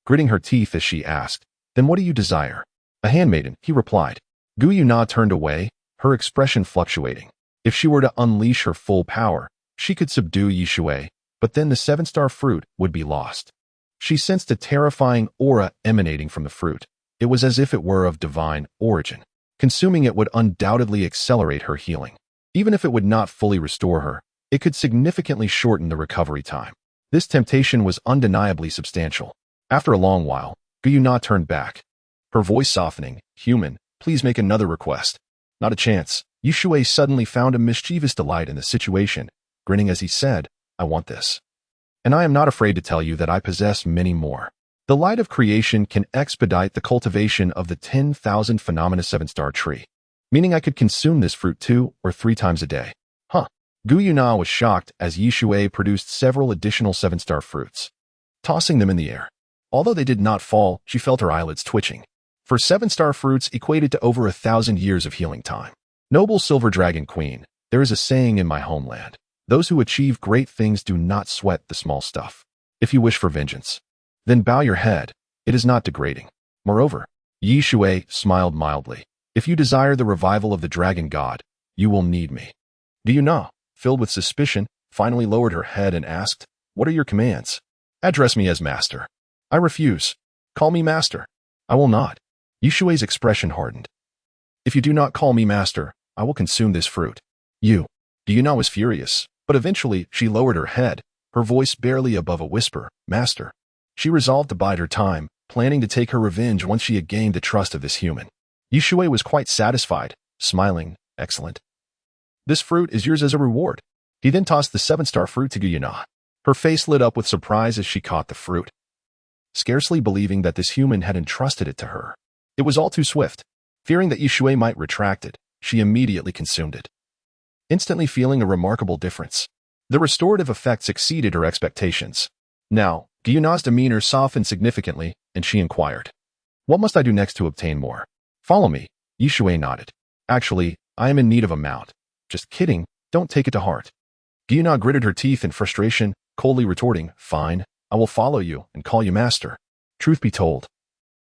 Gritting her teeth as she asked, then what do you desire? A handmaiden, he replied. Gyuna turned away, her expression fluctuating. If she were to unleash her full power, she could subdue Shui, but then the 7-star fruit would be lost. She sensed a terrifying aura emanating from the fruit. It was as if it were of divine origin. Consuming it would undoubtedly accelerate her healing. Even if it would not fully restore her, it could significantly shorten the recovery time. This temptation was undeniably substantial. After a long while, Gyuna turned back, her voice softening. Human, please make another request. Not a chance. Shui suddenly found a mischievous delight in the situation, grinning as he said, I want this. And I am not afraid to tell you that I possess many more. The light of creation can expedite the cultivation of the 10,000 phenomena 7-star tree, meaning I could consume this fruit 2 or 3 times a day. Huh. Gyuna was shocked as Shui produced several additional 7-star fruits, tossing them in the air. Although they did not fall, she felt her eyelids twitching. For 7-star fruits equated to over 1,000 years of healing time. Noble Silver Dragon Queen, there is a saying in my homeland. Those who achieve great things do not sweat the small stuff. If you wish for vengeance, then bow your head. It is not degrading. Moreover, Shui smiled mildly. If you desire the revival of the dragon god, you will need me. Gyuna, filled with suspicion, finally lowered her head and asked, what are your commands? Address me as master. I refuse. Call me master. I will not. Shui's expression hardened. If you do not call me master, I will consume this fruit. Gyuna was furious, but eventually she lowered her head, her voice barely above a whisper, Master. She resolved to bide her time, planning to take her revenge once she had gained the trust of this human. Shui was quite satisfied, smiling, excellent. This fruit is yours as a reward. He then tossed the 7-star fruit to Gyuna. Her face lit up with surprise as she caught the fruit, scarcely believing that this human had entrusted it to her. It was all too swift. Fearing that Shui might retract it, she immediately consumed it, instantly feeling a remarkable difference. The restorative effects exceeded her expectations. Now, Gyuna's demeanor softened significantly, and she inquired, what must I do next to obtain more? Follow me. Shui nodded. Actually, I am in need of a mount. Just kidding, don't take it to heart. Gyuna gritted her teeth in frustration, coldly retorting, fine, I will follow you and call you master. Truth be told,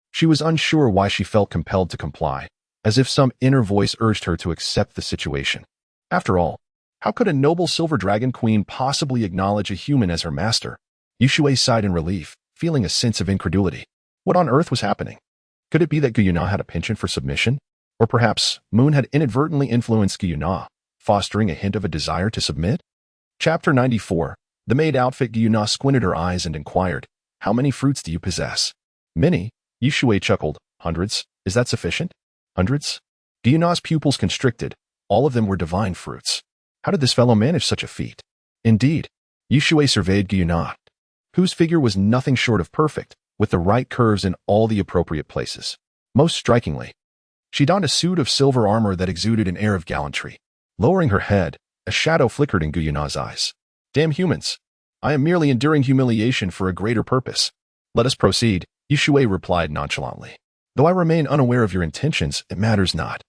she was unsure why she felt compelled to comply, as if some inner voice urged her to accept the situation. After all, how could a noble silver dragon queen possibly acknowledge a human as her master? Shui sighed in relief, feeling a sense of incredulity. What on earth was happening? Could it be that Guyuna had a penchant for submission? Or perhaps Moon had inadvertently influenced Guyuna, fostering a hint of a desire to submit? Chapter 94. The maid outfit. Guyuna squinted her eyes and inquired, "How many fruits do you possess?" "Many," Shui chuckled. "Hundreds? Is that sufficient?" "Hundreds?" Guyuna's pupils constricted. All of them were divine fruits. How did this fellow manage such a feat? Indeed, Shui surveyed Guyuna, whose figure was nothing short of perfect, with the right curves in all the appropriate places. Most strikingly, she donned a suit of silver armor that exuded an air of gallantry. Lowering her head, a shadow flickered in Guyuna's eyes. "Damn humans. I am merely enduring humiliation for a greater purpose. Let us proceed," Shui replied nonchalantly. "Though I remain unaware of your intentions, it matters not.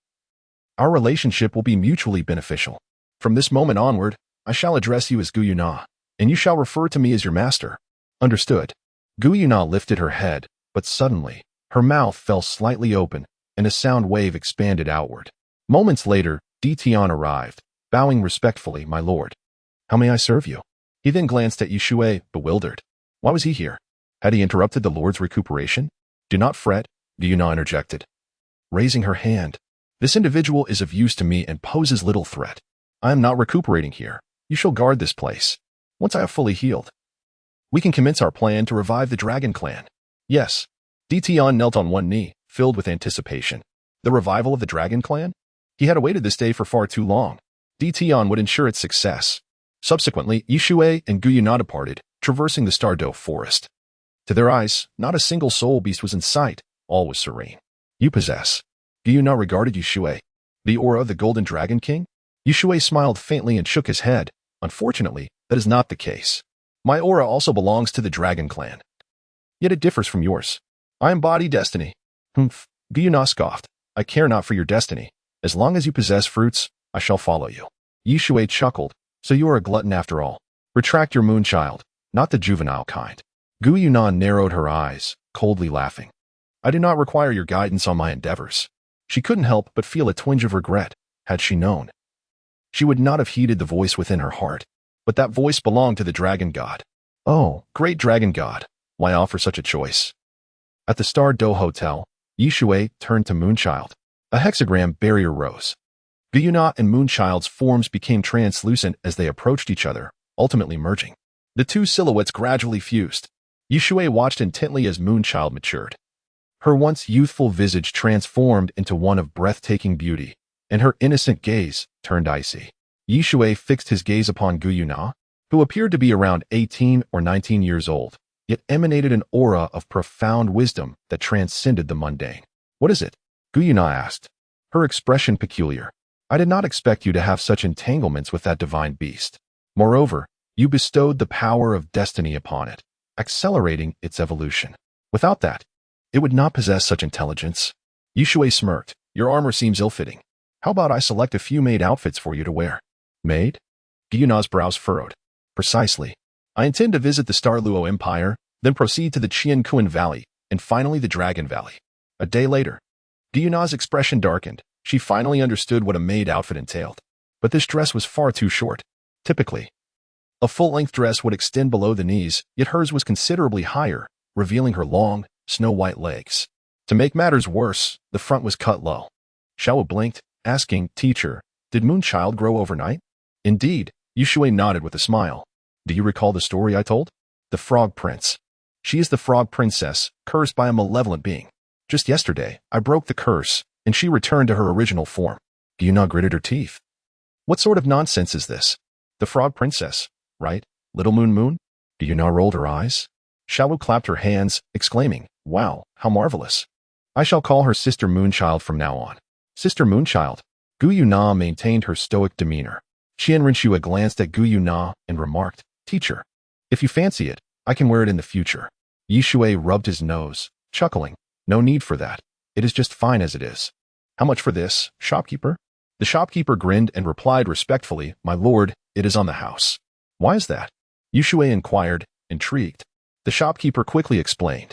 Our relationship will be mutually beneficial. From this moment onward, I shall address you as Guyuna, and you shall refer to me as your master." "Understood." Guyuna lifted her head, but suddenly, her mouth fell slightly open, and a sound wave expanded outward. Moments later, Tian arrived, bowing respectfully, "My lord. How may I serve you?" He then glanced at Shui, bewildered. Why was he here? Had he interrupted the lord's recuperation? "Do not fret," Guyuna interjected, raising her hand. "This individual is of use to me and poses little threat. I am not recuperating here. You shall guard this place. Once I have fully healed, we can commence our plan to revive the Dragon Clan." "Yes." Tian knelt on one knee, filled with anticipation. The revival of the Dragon Clan? He had awaited this day for far too long. Tian would ensure its success. Subsequently, Shui and Guyuna departed, traversing the Stardoe forest. To their eyes, not a single soul beast was in sight. All was serene. "You possess." Guyuna regarded Shui. "The aura of the Golden Dragon King?" Shui smiled faintly and shook his head. "Unfortunately, that is not the case. My aura also belongs to the Dragon Clan. Yet it differs from yours. I embody destiny." "Humph," Guyuna scoffed. "I care not for your destiny. As long as you possess fruits, I shall follow you." Shui chuckled. "So you are a glutton after all. Retract your moonchild, not the juvenile kind." Guyuna narrowed her eyes, coldly laughing. "I do not require your guidance on my endeavors." She couldn't help but feel a twinge of regret. Had she known, she would not have heeded the voice within her heart. But that voice belonged to the Dragon God. "Oh, great Dragon God, why offer such a choice?" At the Stardoe Hotel, Shui turned to Moonchild. A hexagram barrier rose. Guyuna and Moonchild's forms became translucent as they approached each other, ultimately merging. The two silhouettes gradually fused. Shui watched intently as Moonchild matured. Her once youthful visage transformed into one of breathtaking beauty, and her innocent gaze turned icy. Shui fixed his gaze upon Guyuna, who appeared to be around 18 or 19 years old, yet emanated an aura of profound wisdom that transcended the mundane. "What is it?" Guyuna asked, her expression peculiar. "I did not expect you to have such entanglements with that divine beast. Moreover, you bestowed the power of destiny upon it, accelerating its evolution. Without that, it would not possess such intelligence." Shui smirked. "Your armor seems ill-fitting. How about I select a few maid outfits for you to wear?" "Maid?" Guyuna's brows furrowed. "Precisely. I intend to visit the Starluo Empire, then proceed to the Qiankuan Valley, and finally the Dragon Valley." A day later, Guyuna's expression darkened. She finally understood what a maid outfit entailed. But this dress was far too short. Typically, a full-length dress would extend below the knees, yet hers was considerably higher, revealing her long, snow-white legs. To make matters worse, the front was cut low. Xiaowu blinked, asking, "Teacher, did Moonchild grow overnight?" "Indeed," Shui nodded with a smile. "Do you recall the story I told? The Frog Prince. She is the Frog Princess, cursed by a malevolent being. Just yesterday, I broke the curse, and she returned to her original form." Guyuna gritted her teeth. "What sort of nonsense is this? The Frog Princess, right? Little Moon Moon?" Guyuna rolled her eyes. Xiaowu clapped her hands, exclaiming, "Wow, how marvelous. I shall call her Sister Moonchild from now on." "Sister Moonchild." Guyuna maintained her stoic demeanor. Qianrenshua glanced at Guyuna and remarked, "Teacher, if you fancy it, I can wear it in the future." Shui rubbed his nose, chuckling. "No need for that. It is just fine as it is." "How much for this, shopkeeper?" The shopkeeper grinned and replied respectfully, "My lord, it is on the house." "Why is that?" Shui inquired, intrigued. The shopkeeper quickly explained.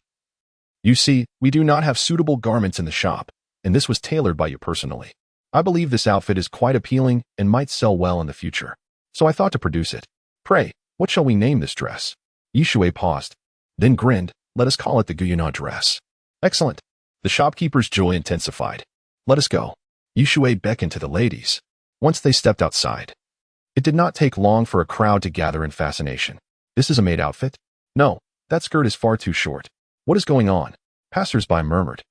You see, we do not have suitable garments in the shop, and this was tailored by you personally. I believe this outfit is quite appealing and might sell well in the future, so I thought to produce it. Pray, what shall we name this dress? Shui paused, then grinned. Let us call it the Guyana dress. Excellent. The shopkeeper's joy intensified. Let us go. Shui beckoned to the ladies. Once they stepped outside, it did not take long for a crowd to gather in fascination. This is a maid outfit? No, that skirt is far too short. What is going on? Passers-by murmured.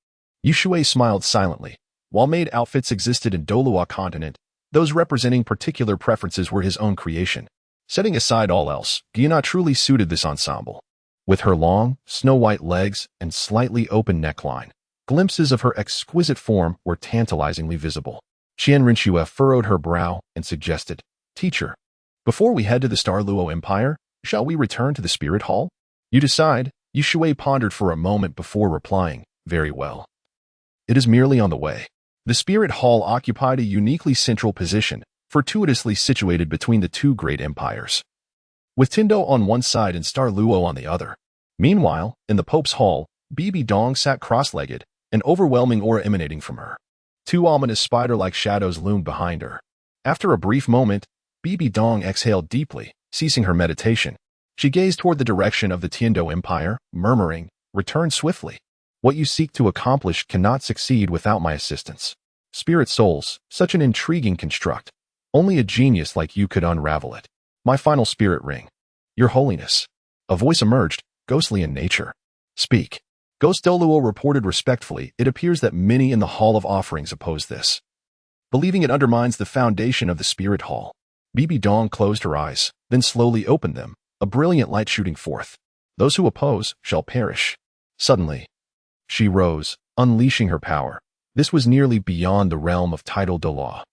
Shui smiled silently. While maid outfits existed in Douluo Continent, those representing particular preferences were his own creation. Setting aside all else, Guyana truly suited this ensemble. With her long, snow-white legs and slightly open neckline, glimpses of her exquisite form were tantalizingly visible. Xianrinxue furrowed her brow and suggested, Teacher, before we head to the Star Luo Empire, shall we return to the Spirit Hall? You decide. Shui pondered for a moment before replying, Very well. It is merely on the way. The Spirit Hall occupied a uniquely central position, fortuitously situated between the two great empires, with Tindo on one side and Star Luo on the other. Meanwhile, in the Pope's Hall, Bibi Dong sat cross-legged, an overwhelming aura emanating from her. Two ominous spider-like shadows loomed behind her. After a brief moment, Bibi Dong exhaled deeply, ceasing her meditation. She gazed toward the direction of the Tindo Empire, murmuring, Return swiftly. What you seek to accomplish cannot succeed without my assistance. Spirit souls, such an intriguing construct. Only a genius like you could unravel it. My final spirit ring. Your Holiness. A voice emerged, ghostly in nature. Speak. Ghost Douluo reported respectfully, it appears that many in the Hall of Offerings oppose this, believing it undermines the foundation of the Spirit Hall. Bibi Dong closed her eyes, then slowly opened them, a brilliant light shooting forth. Those who oppose shall perish. Suddenly, she rose, unleashing her power. This was nearly beyond the realm of title de law.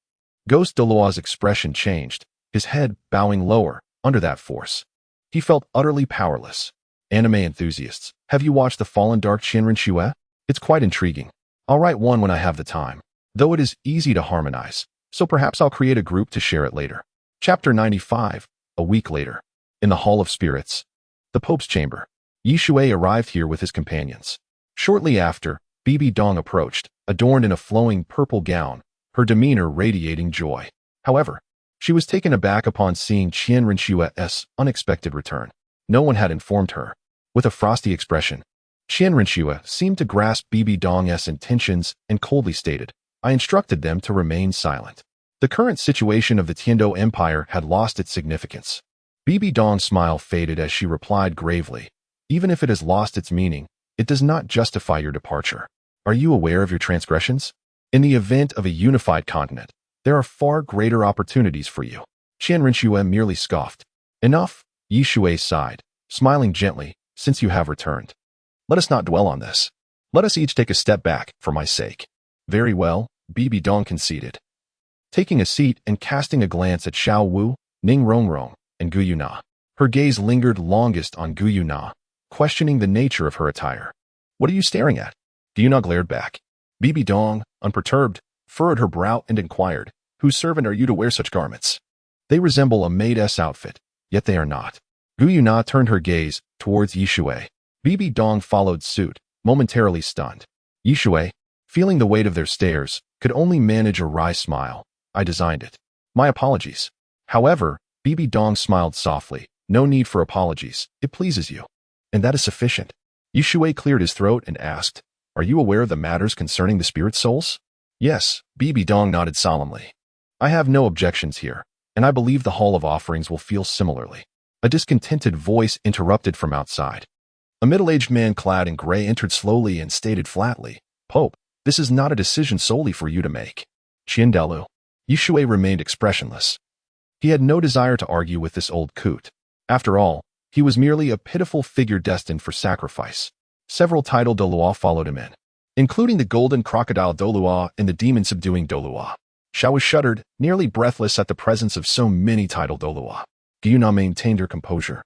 Ghost Douluo's expression changed, his head bowing lower under that force. He felt utterly powerless. Anime enthusiasts, have you watched The Fallen Dark Xianrinxue? It's quite intriguing. I'll write one when I have the time, though it is easy to harmonize, so perhaps I'll create a group to share it later. Chapter 95, a week later. In the Hall of Spirits, the Pope's chamber, Shui arrived here with his companions. Shortly after, Bibi Dong approached, adorned in a flowing purple gown, her demeanor radiating joy. However, she was taken aback upon seeing Xianrinxue's unexpected return. No one had informed her. With a frosty expression, Xianrinxue seemed to grasp Bibi Dong's intentions and coldly stated, I instructed them to remain silent. The current situation of the Tindo Empire had lost its significance. Bibi Dong's smile faded as she replied gravely, Even if it has lost its meaning, it does not justify your departure. Are you aware of your transgressions? In the event of a unified continent, there are far greater opportunities for you. Xianrinxue merely scoffed. Enough, Shui sighed, smiling gently, since you have returned. Let us not dwell on this. Let us each take a step back, for my sake. Very well, Bibi Dong conceded. Taking a seat and casting a glance at Xiao Wu, Ning Rongrong, and Guyuna, her gaze lingered longest on Guyuna, questioning the nature of her attire. What are you staring at? Guyuna glared back. Bibi Dong, unperturbed, furrowed her brow and inquired, Whose servant are you to wear such garments? They resemble a maid's outfit, yet they are not. Guyuna turned her gaze towards Shui. Bibi Dong followed suit, momentarily stunned. Shui, feeling the weight of their stares, could only manage a wry smile. I designed it. My apologies. However, Bibi Dong smiled softly. No need for apologies. It pleases you. And that is sufficient. Shui cleared his throat and asked, Are you aware of the matters concerning the spirit souls? Yes, Bibi Dong nodded solemnly. I have no objections here, and I believe the Hall of Offerings will feel similarly. A discontented voice interrupted from outside. A middle-aged man clad in gray entered slowly and stated flatly, Pope, this is not a decision solely for you to make. Qiandalu. Shui remained expressionless. He had no desire to argue with this old coot. After all, he was merely a pitiful figure destined for sacrifice. Several title Douluo followed him in, including the golden crocodile Douluo and the demon-subduing Douluo. Xiaowu shuddered, nearly breathless at the presence of so many title Douluo. Guyuna maintained her composure.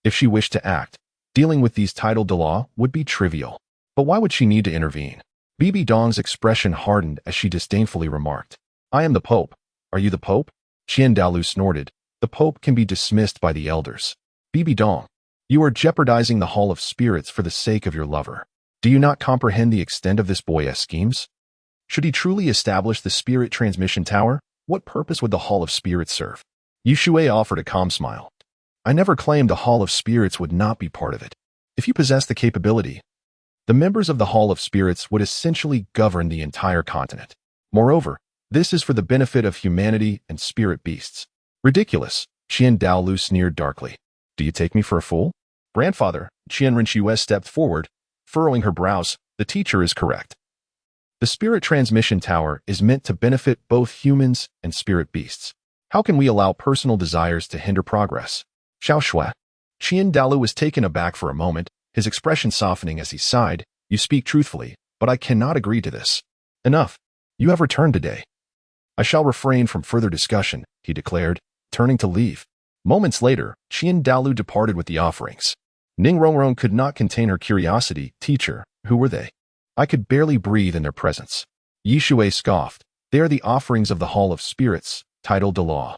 If she wished to act, dealing with these title Douluo would be trivial. But why would she need to intervene? Bibi Dong's expression hardened as she disdainfully remarked, I am the Pope. Are you the Pope? Qiandalu snorted. The Pope can be dismissed by the elders. Bibi Dong, you are jeopardizing the Hall of Spirits for the sake of your lover. Do you not comprehend the extent of this boy's schemes? Should he truly establish the spirit transmission tower, what purpose would the Hall of Spirits serve? Shui offered a calm smile. I never claimed the Hall of Spirits would not be part of it. If you possess the capability, the members of the Hall of Spirits would essentially govern the entire continent. Moreover, this is for the benefit of humanity and spirit beasts. Ridiculous, Douluo sneered darkly. Do you take me for a fool? Grandfather, Rinxue stepped forward, furrowing her brows. The teacher is correct. The spirit transmission tower is meant to benefit both humans and spirit beasts. How can we allow personal desires to hinder progress? Xiao Douluo was taken aback for a moment, his expression softening as he sighed. You speak truthfully, but I cannot agree to this. Enough. You have returned today. I shall refrain from further discussion, he declared, turning to leave. Moments later, Douluo departed with the offerings. Ning Rongrong could not contain her curiosity. Teacher, who were they? I could barely breathe in their presence. Shui scoffed. They are the offerings of the Hall of Spirits, titled Douluo.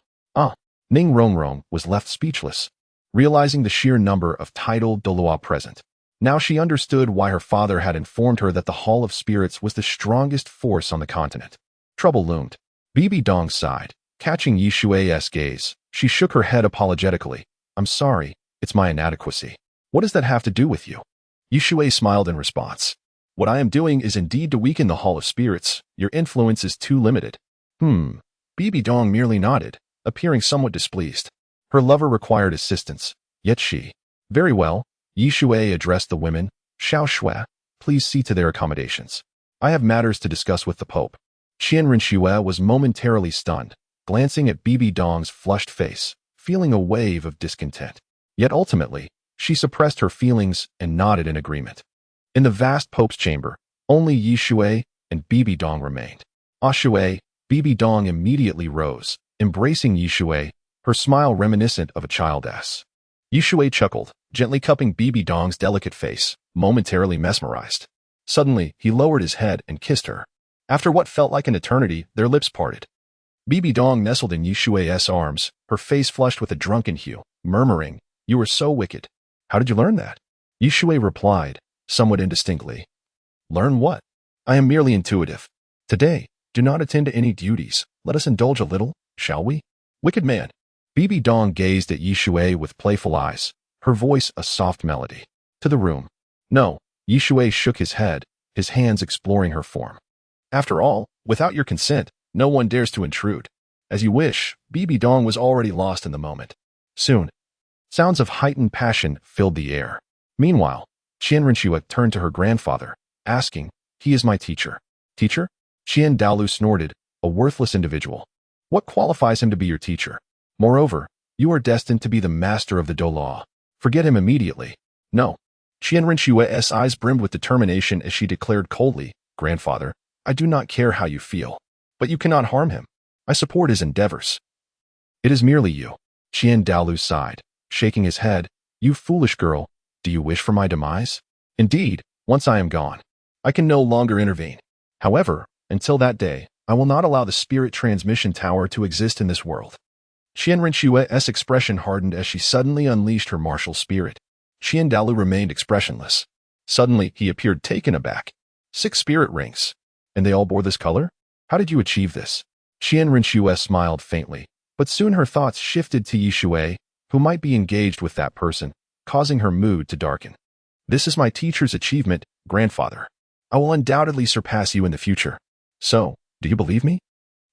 Ning Rongrong was left speechless, realizing the sheer number of titled Douluo present. Now she understood why her father had informed her that the Hall of Spirits was the strongest force on the continent. Trouble loomed. Bibi Dong sighed. Catching Shui's gaze, she shook her head apologetically. I'm sorry, it's my inadequacy. What does that have to do with you? Shui smiled in response. What I am doing is indeed to weaken the Hall of Spirits. Your influence is too limited. Bibi Dong merely nodded, appearing somewhat displeased. Her lover required assistance, yet she. Very well, Shui addressed the women. Xiao, please see to their accommodations. I have matters to discuss with the Pope. Rinxue was momentarily stunned, glancing at Bibi Dong's flushed face, feeling a wave of discontent. Yet ultimately, she suppressed her feelings and nodded in agreement. In the vast Pope's chamber, only Shui and Bibi Dong remained. Shui, Bibi Dong immediately rose, embracing Shui, her smile reminiscent of a childess. Shui chuckled, gently cupping Bibi Dong's delicate face, momentarily mesmerized. Suddenly, he lowered his head and kissed her. After what felt like an eternity, their lips parted. Bibi Dong nestled in Shui's arms, her face flushed with a drunken hue, murmuring, You are so wicked. How did you learn that? Shui replied, somewhat indistinctly. Learn what? I am merely intuitive. Today, do not attend to any duties. Let us indulge a little, shall we? Wicked man. Bibi Dong gazed at Shui with playful eyes, her voice a soft melody. To the room. No, Shui shook his head, his hands exploring her form. After all, without your consent, no one dares to intrude. As you wish, Bibi Dong was already lost in the moment. Soon, sounds of heightened passion filled the air. Meanwhile, Rinxue turned to her grandfather, asking, He is my teacher. Teacher? Douluo snorted, a worthless individual. What qualifies him to be your teacher? Moreover, you are destined to be the master of the Douluo. Forget him immediately. No. Rinxue's eyes brimmed with determination as she declared coldly, Grandfather, I do not care how you feel, but you cannot harm him. I support his endeavors. It is merely you. Douluo sighed, shaking his head. You foolish girl, do you wish for my demise? Indeed, once I am gone, I can no longer intervene. However, until that day, I will not allow the spirit transmission tower to exist in this world. Rinxue's expression hardened as she suddenly unleashed her martial spirit. Douluo remained expressionless. Suddenly, he appeared taken aback. 6 spirit rings. And they all bore this color? How did you achieve this? Rinxue smiled faintly, but soon her thoughts shifted to Shui, who might be engaged with that person, causing her mood to darken. This is my teacher's achievement, Grandfather. I will undoubtedly surpass you in the future. So, do you believe me?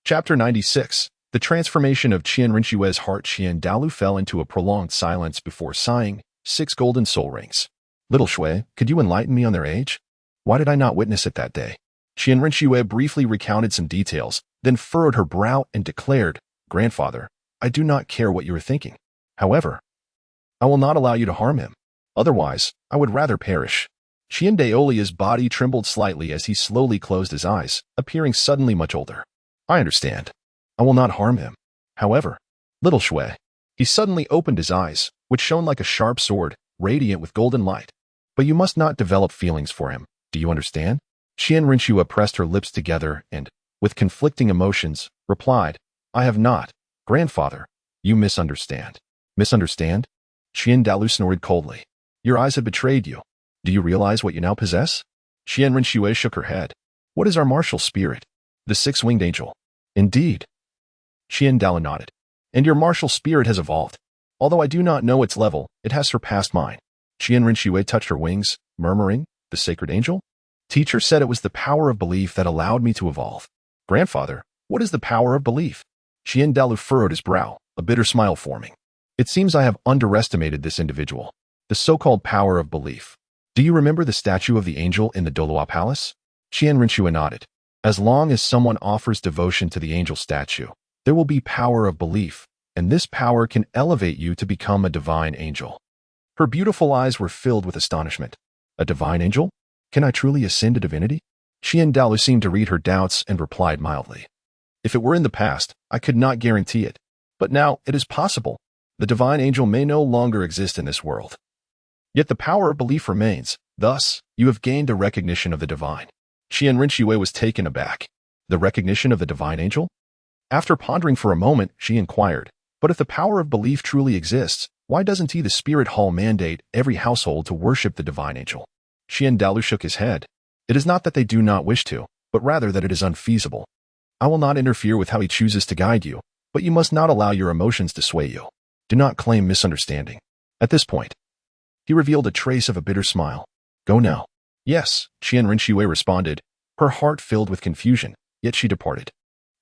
Chapter 96. The transformation of Rinxue's heart. Douluo fell into a prolonged silence before sighing. 6 golden soul rings. Little Shui, could you enlighten me on their age? Why did I not witness it that day? Rinxue briefly recounted some details, then furrowed her brow and declared, Grandfather, I do not care what you are thinking. However, I will not allow you to harm him. Otherwise, I would rather perish. Daolia's body trembled slightly as he slowly closed his eyes, appearing suddenly much older. I understand. I will not harm him. However, little Shui. He suddenly opened his eyes, which shone like a sharp sword, radiant with golden light. But you must not develop feelings for him. Do you understand? Rinxue pressed her lips together and, with conflicting emotions, replied, I have not. Grandfather, you misunderstand. Misunderstand? Douluo snorted coldly. Your eyes have betrayed you. Do you realize what you now possess? Qian Rinxue shook her head. What is our martial spirit? The six-winged angel. Indeed. Qian Dalu nodded. And your martial spirit has evolved. Although I do not know its level, it has surpassed mine. Qian Rinxue touched her wings, murmuring, the sacred angel? Teacher said it was the power of belief that allowed me to evolve. Grandfather, what is the power of belief? Qian Dalu furrowed his brow, a bitter smile forming. It seems I have underestimated this individual. The so-called power of belief. Do you remember the statue of the angel in the Douluo Palace? Qian Rinxue nodded. As long as someone offers devotion to the angel statue, there will be power of belief, and this power can elevate you to become a divine angel. Her beautiful eyes were filled with astonishment. A divine angel? Can I truly ascend to divinity? Qian Dalu seemed to read her doubts and replied mildly. If it were in the past, I could not guarantee it. But now it is possible. The divine angel may no longer exist in this world. Yet the power of belief remains. Thus, you have gained the recognition of the divine. Qian Rinxue was taken aback. The recognition of the divine angel? After pondering for a moment, she inquired, but if the power of belief truly exists, why doesn't the spirit hall mandate every household to worship the divine angel? Qian Dalu shook his head. It is not that they do not wish to, but rather that it is unfeasible. I will not interfere with how he chooses to guide you, but you must not allow your emotions to sway you. Do not claim misunderstanding. At this point, he revealed a trace of a bitter smile. Go now. Yes, Qian Rinxue responded, her heart filled with confusion, yet she departed.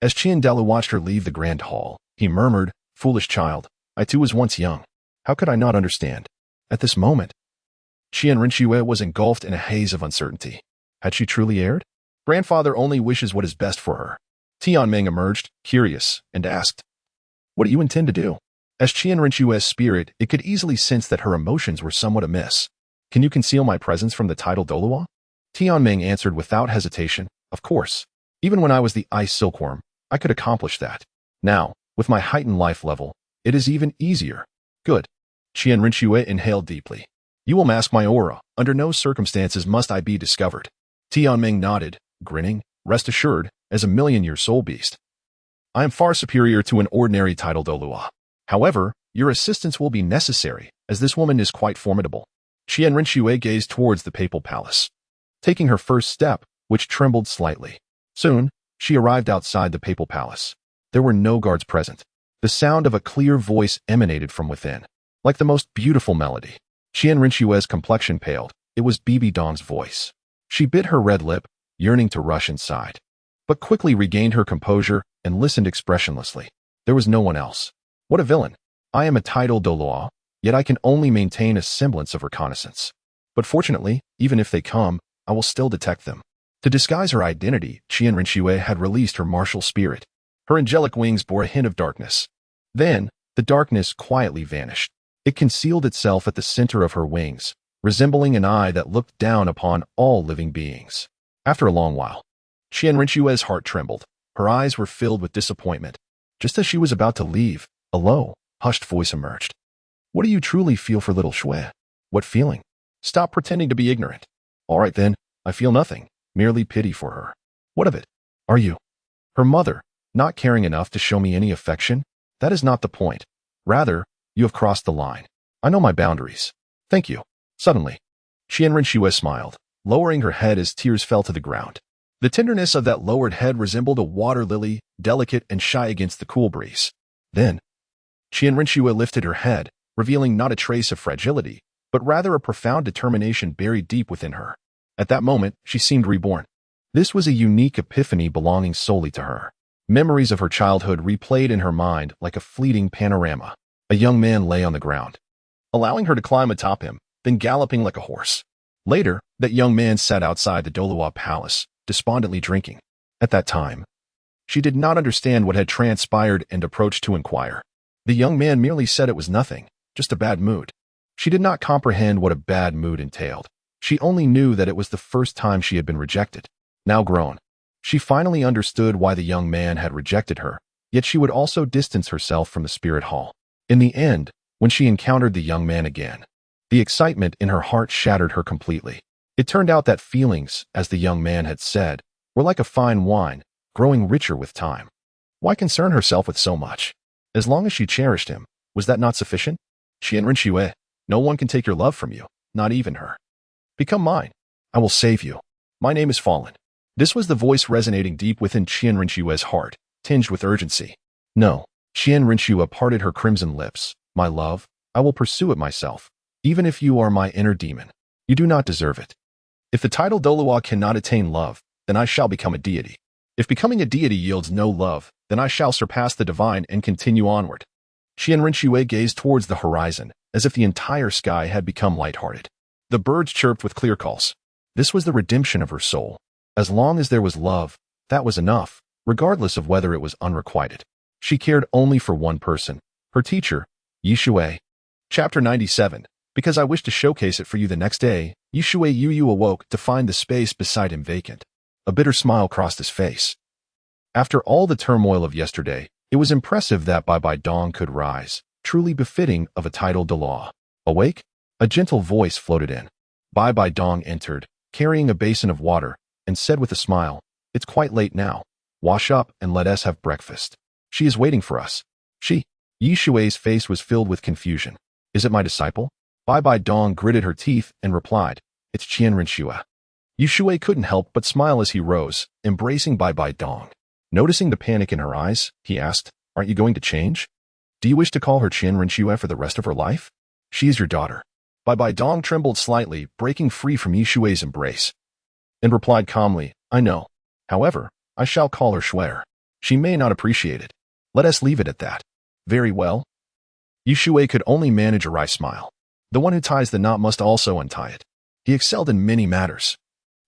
As Qian Dalu watched her leave the grand hall, he murmured, foolish child, I too was once young. How could I not understand? At this moment, Qian Rinxue was engulfed in a haze of uncertainty. Had she truly erred? Grandfather only wishes what is best for her. Tianming emerged, curious, and asked, what do you intend to do? As Qian Rinxue's spirit, it could easily sense that her emotions were somewhat amiss. Can you conceal my presence from the tidal Douluo? Tianming answered without hesitation, of course. Even when I was the ice silkworm, I could accomplish that. Now, with my heightened life level, it is even easier. Good. Qian Rinxue inhaled deeply. You will mask my aura. Under no circumstances must I be discovered. Tianming nodded, grinning, rest assured, as a million-year soul beast. I am far superior to an ordinary tidal Douluo. However, your assistance will be necessary, as this woman is quite formidable. Qian Rinxue gazed towards the papal palace, taking her first step, which trembled slightly. Soon, she arrived outside the papal palace. There were no guards present. The sound of a clear voice emanated from within, like the most beautiful melody. Qian Rinxue's complexion paled. It was Bibi Dong's voice. She bit her red lip, yearning to rush inside, but quickly regained her composure and listened expressionlessly. There was no one else. What a villain. I am a tidal Douluo, yet I can only maintain a semblance of reconnaissance. But fortunately, even if they come, I will still detect them. To disguise her identity, Qian Rinxue had released her martial spirit. Her angelic wings bore a hint of darkness. Then, the darkness quietly vanished. It concealed itself at the center of her wings, resembling an eye that looked down upon all living beings. After a long while, Qian Rinxue's heart trembled. Her eyes were filled with disappointment. Just as she was about to leave, a low, hushed voice emerged. What do you truly feel for little Shui? What feeling? Stop pretending to be ignorant. All right then, I feel nothing, merely pity for her. What of it? Are you her mother, not caring enough to show me any affection? That is not the point. Rather, you have crossed the line. I know my boundaries. Thank you. Suddenly, Qian Rinxue smiled, lowering her head as tears fell to the ground. The tenderness of that lowered head resembled a water lily, delicate and shy against the cool breeze. Then, Qian Rinxue lifted her head, revealing not a trace of fragility, but rather a profound determination buried deep within her. At that moment, she seemed reborn. This was a unique epiphany belonging solely to her. Memories of her childhood replayed in her mind like a fleeting panorama. A young man lay on the ground, allowing her to climb atop him, then galloping like a horse. Later, that young man sat outside the Douluo Palace, despondently drinking. At that time, she did not understand what had transpired and approached to inquire. The young man merely said it was nothing, just a bad mood. She did not comprehend what a bad mood entailed. She only knew that it was the first time she had been rejected. Now grown, she finally understood why the young man had rejected her, yet she would also distance herself from the spirit hall. In the end, when she encountered the young man again, the excitement in her heart shattered her completely. It turned out that feelings, as the young man had said, were like a fine wine, growing richer with time. Why concern herself with so much? As long as she cherished him, was that not sufficient? Qian Rinxue, no one can take your love from you, not even her. Become mine. I will save you. My name is Fallen. This was the voice resonating deep within Qian Rinxue's heart, tinged with urgency. No. Qian Rinxue parted her crimson lips. My love, I will pursue it myself, even if you are my inner demon. You do not deserve it. If the title Douluo cannot attain love, then I shall become a deity. If becoming a deity yields no love, then I shall surpass the divine and continue onward. Qian Rinxue gazed towards the horizon, as if the entire sky had become lighthearted. The birds chirped with clear calls. This was the redemption of her soul. As long as there was love, that was enough, regardless of whether it was unrequited. She cared only for one person, her teacher, Shui. Chapter 97. Because I wish to showcase it for you the next day, Shui Yu awoke to find the space beside him vacant. A bitter smile crossed his face. After all the turmoil of yesterday, it was impressive that Bai Dong could rise, truly befitting of a title Douluo. Awake? A gentle voice floated in. Bai Dong entered, carrying a basin of water, and said with a smile, It's quite late now. Wash up and let us have breakfast. She is waiting for us. She? Shui's face was filled with confusion. Is it my disciple? Bai Dong gritted her teeth and replied, It's Qian Rinxue. Shui couldn't help but smile as he rose, embracing Bai Dong. Noticing the panic in her eyes, he asked, Aren't you going to change? Do you wish to call her Qian Rinxue for the rest of her life? She is your daughter. Bai Dong trembled slightly, breaking free from Shui's embrace, and replied calmly, I know. However, I shall call her Shui. She may not appreciate it. Let us leave it at that. Very well. Shui could only manage a wry smile. The one who ties the knot must also untie it. He excelled in many matters.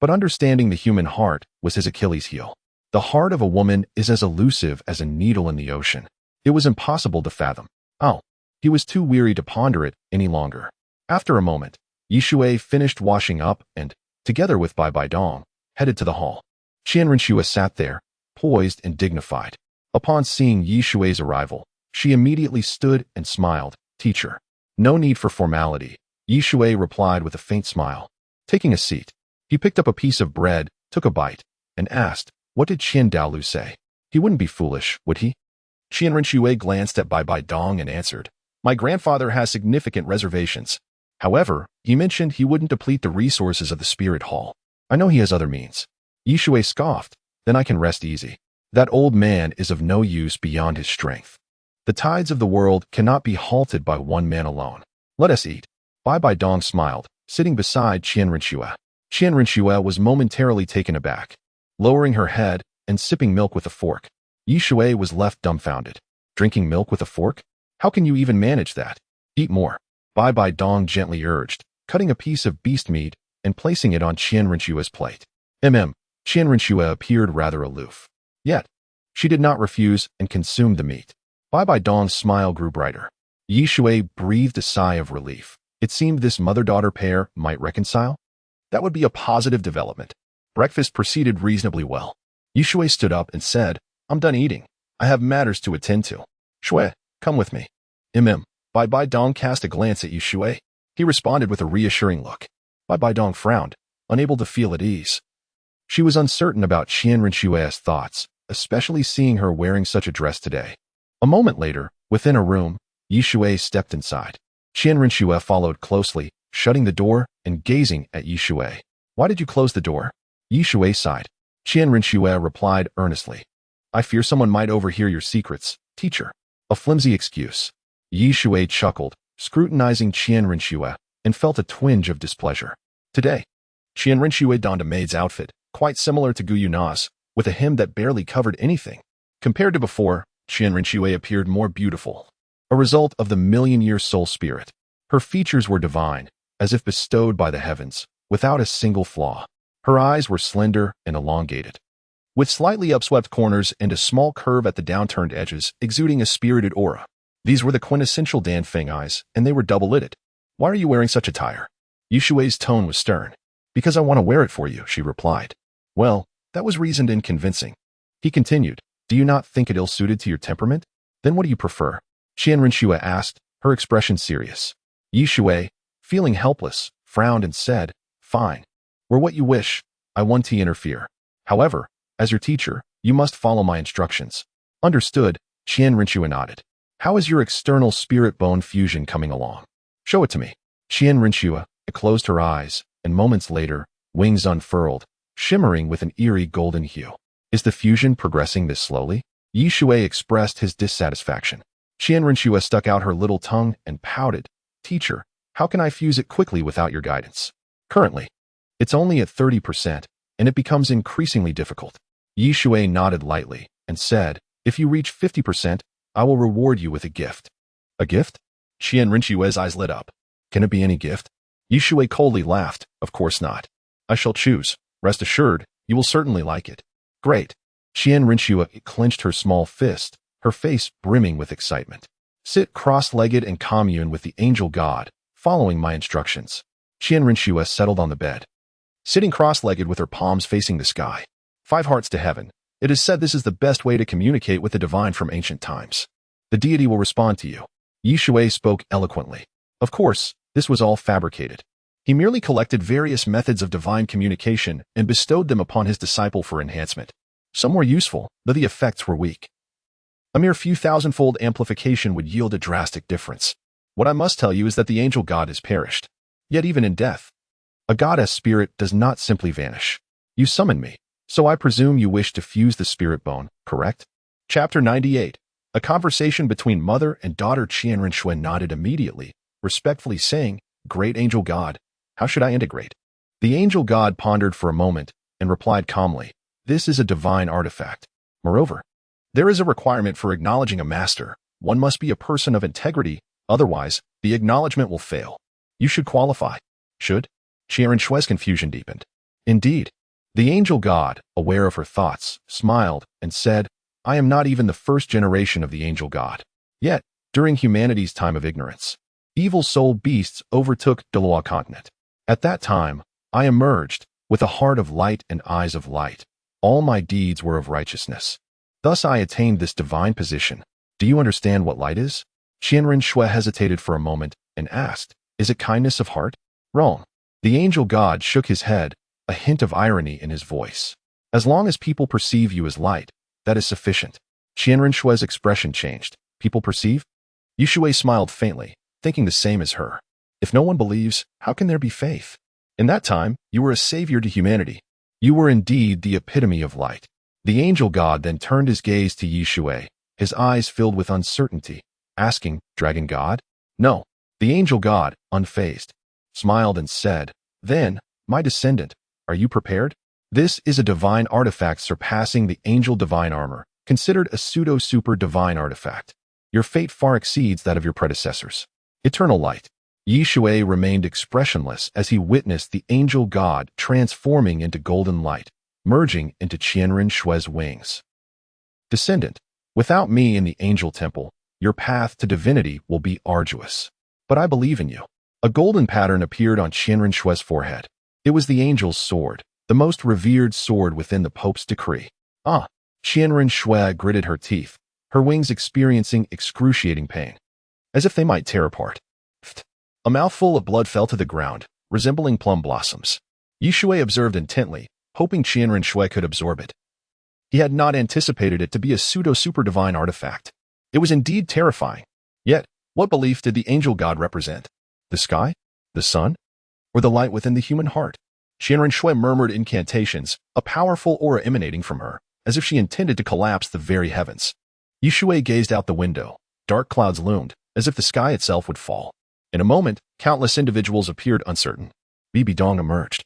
But understanding the human heart was his Achilles heel. The heart of a woman is as elusive as a needle in the ocean. It was impossible to fathom. Oh, he was too weary to ponder it any longer. After a moment, Shui finished washing up and, together with Bai Dong, headed to the hall. Qian Rinxue sat there, poised and dignified. Upon seeing Shui's arrival, she immediately stood and smiled. Teacher. No need for formality, Shui replied with a faint smile. Taking a seat, he picked up a piece of bread, took a bite, and asked, What did Qian Daolu say? He wouldn't be foolish, would he? Qian Rinxue glanced at Bai Dong and answered, My grandfather has significant reservations. However, he mentioned he wouldn't deplete the resources of the spirit hall. I know he has other means. Shui scoffed, Then I can rest easy. That old man is of no use beyond his strength. The tides of the world cannot be halted by one man alone. Let us eat. Bai Dong smiled, sitting beside Qian Rinxue. Qian Rinxue was momentarily taken aback. Lowering her head and sipping milk with a fork, Shui was left dumbfounded. Drinking milk with a fork? How can you even manage that? Eat more. Bai Dong gently urged, cutting a piece of beast meat and placing it on Qian Rinxue's plate. Qian Rinxue appeared rather aloof. Yet, she did not refuse and consumed the meat. Bai Dong's smile grew brighter. Shui breathed a sigh of relief. It seemed this mother-daughter pair might reconcile. That would be a positive development. Breakfast proceeded reasonably well. Shui stood up and said, I'm done eating. I have matters to attend to. Shui, come with me. Bai Dong cast a glance at Shui. He responded with a reassuring look. Bai Dong frowned, unable to feel at ease. She was uncertain about Qian Rinxue's thoughts, especially seeing her wearing such a dress today. A moment later, within a room, Shui stepped inside. Qian Rinxue followed closely, shutting the door and gazing at Shui. Why did you close the door? Shui sighed. Qian Rinxue replied earnestly. I fear someone might overhear your secrets, teacher. A flimsy excuse. Shui chuckled, scrutinizing Qian Rinxue, and felt a twinge of displeasure. Today, Qian Rinxue donned a maid's outfit, quite similar to Gu Yuna's, with a hem that barely covered anything. Compared to before, Qian Rinxue appeared more beautiful, a result of the million-year soul spirit. Her features were divine, as if bestowed by the heavens, without a single flaw. Her eyes were slender and elongated, with slightly upswept corners and a small curve at the downturned edges, exuding a spirited aura. These were the quintessential Dan Feng eyes, and they were double-lidded. Why are you wearing such attire? Shui's tone was stern. Because I want to wear it for you, she replied. Well, that was reasoned and convincing. He continued, Do you not think it ill-suited to your temperament? Then what do you prefer? Qian Rinxue asked, her expression serious. Shui, feeling helpless, frowned and said, Fine. Wear what you wish. I won't interfere. However, as your teacher, you must follow my instructions. Understood, Qian Rinxue nodded. How is your external spirit-bone fusion coming along? Show it to me. Qian Rinxue closed her eyes, and moments later, wings unfurled, shimmering with an eerie golden hue. Is the fusion progressing this slowly? Shui expressed his dissatisfaction. Xianren stuck out her little tongue and pouted. Teacher, how can I fuse it quickly without your guidance? Currently, it's only at 30%, and it becomes increasingly difficult. Shui nodded lightly and said, if you reach 50%, I will reward you with a gift. A gift? Xianren eyes lit up. Can it be any gift? Shui coldly laughed. Of course not. I shall choose. Rest assured, you will certainly like it. Great. Xianren clenched her small fist, her face brimming with excitement. Sit cross-legged and commune with the angel god, following my instructions. Xianren settled on the bed, sitting cross-legged with her palms facing the sky. 5 hearts to heaven. It is said this is the best way to communicate with the divine from ancient times. The deity will respond to you. Shui spoke eloquently. Of course, this was all fabricated. He merely collected various methods of divine communication and bestowed them upon his disciple for enhancement. Some were useful, though the effects were weak. A mere few thousandfold amplification would yield a drastic difference. What I must tell you is that the angel god has perished. Yet even in death, a goddess spirit does not simply vanish. You summoned me, so I presume you wish to fuse the spirit bone, correct? Chapter 98. A conversation between mother and daughter. Xianren nodded immediately, respectfully saying, Great angel god, how should I integrate? The angel god pondered for a moment and replied calmly, This is a divine artifact. Moreover, there is a requirement for acknowledging a master. One must be a person of integrity, otherwise, the acknowledgement will fail. You should qualify. Should? Xianren confusion deepened. Indeed. The angel god, aware of her thoughts, smiled and said, I am not even the first generation of the angel god. Yet, during humanity's time of ignorance, evil soul beasts overtook Douluo Continent. At that time, I emerged, with a heart of light and eyes of light. All my deeds were of righteousness. Thus I attained this divine position. Do you understand what light is? Xianren hesitated for a moment and asked, Is it kindness of heart? Wrong. The angel god shook his head, a hint of irony in his voice. As long as people perceive you as light, that is sufficient. Xianren expression changed. People perceive? Shui smiled faintly, thinking the same as her. If no one believes, how can there be faith? In that time, you were a savior to humanity. You were indeed the epitome of light. The angel god then turned his gaze to Shui, his eyes filled with uncertainty, asking, Dragon god? No. The angel god, unfazed, smiled and said, Then, my descendant, are you prepared? This is a divine artifact surpassing the angel divine armor, considered a pseudo-super divine artifact. Your fate far exceeds that of your predecessors. Eternal light. Shui remained expressionless as he witnessed the angel god transforming into golden light, merging into Xianren wings. Descendant, without me in the angel temple, your path to divinity will be arduous. But I believe in you. A golden pattern appeared on Xianren forehead. It was the angel's sword, the most revered sword within the Pope's decree. Ah! Xianren gritted her teeth, her wings experiencing excruciating pain, as if they might tear apart. Pfft. A mouthful of blood fell to the ground, resembling plum blossoms. Shui observed intently, hoping Xianren could absorb it. He had not anticipated it to be a pseudo-super divine artifact. It was indeed terrifying. Yet, what belief did the angel god represent? The sky? The sun? Or the light within the human heart? Xianren murmured incantations, a powerful aura emanating from her, as if she intended to collapse the very heavens. Shui gazed out the window. Dark clouds loomed, as if the sky itself would fall. In a moment, countless individuals appeared uncertain. Bibi Dong emerged,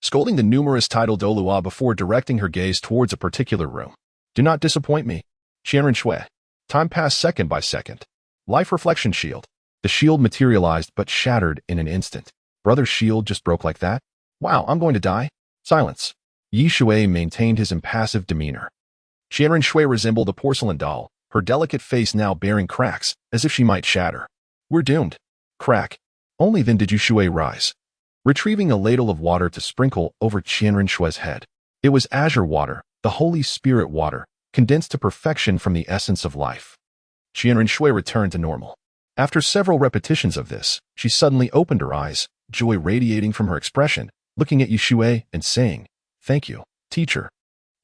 scolding the numerous tidal Douluo before directing her gaze towards a particular room. Do not disappoint me. Xianren. Time passed second by second. Life reflection shield. The shield materialized but shattered in an instant. Brother's shield just broke like that? Wow, I'm going to die? Silence. Shui maintained his impassive demeanor. Xianren resembled a porcelain doll, her delicate face now bearing cracks, as if she might shatter. We're doomed. Crack. Only then did Shui rise, retrieving a ladle of water to sprinkle over Xianren head. It was azure water, the Holy Spirit water, condensed to perfection from the essence of life. Xianren returned to normal. After several repetitions of this, she suddenly opened her eyes, joy radiating from her expression, looking at Shui and saying, Thank you, teacher.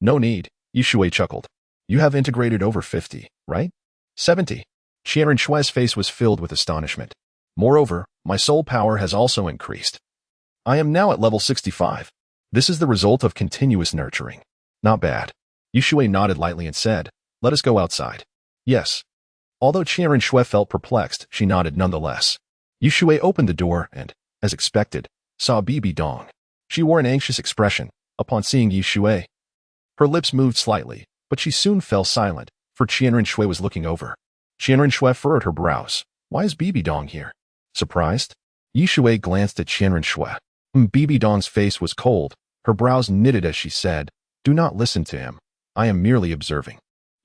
No need, Shui chuckled. You have integrated over 50, right? 70. Xianren face was filled with astonishment. Moreover, my soul power has also increased. I am now at level 65. This is the result of continuous nurturing. Not bad. Shui nodded lightly and said, let us go outside. Yes. Although Shui felt perplexed, she nodded nonetheless. Shui opened the door and, as expected, saw Bibi Dong. She wore an anxious expression upon seeing Shui. Her lips moved slightly, but she soon fell silent, for Shui was looking over. Shui furrowed her brows. Why is Bibi Dong here? Surprised? Shui glanced at Shui. Bibi Dong's face was cold. Her brows knitted as she said, do not listen to him. I am merely observing.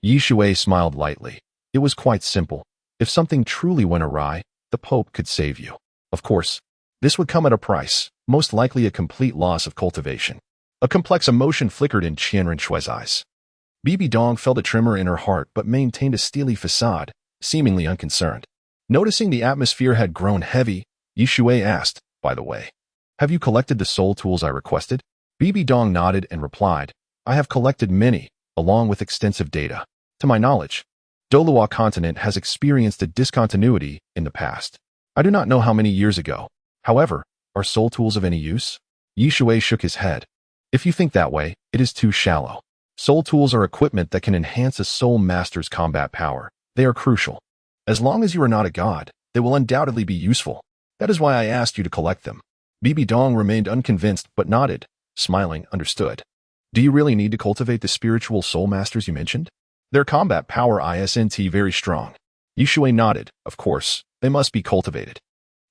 Shui smiled lightly. It was quite simple. If something truly went awry, the Pope could save you. Of course, this would come at a price, most likely a complete loss of cultivation. A complex emotion flickered in Shui's eyes. Bibi Dong felt a tremor in her heart but maintained a steely facade, seemingly unconcerned. Noticing the atmosphere had grown heavy, Shui asked, by the way, have you collected the soul tools I requested? Bibi Dong nodded and replied, I have collected many, along with extensive data. To my knowledge, Douluo Continent has experienced a discontinuity in the past. I do not know how many years ago. However, are soul tools of any use? Shui shook his head. If you think that way, it is too shallow. Soul tools are equipment that can enhance a soul master's combat power. They are crucial. As long as you are not a god, they will undoubtedly be useful. That is why I asked you to collect them. Bibi Dong remained unconvinced but nodded, smiling, understood. Do you really need to cultivate the spiritual soul masters you mentioned? Their combat power isn't very strong. Shui nodded. Of course, they must be cultivated.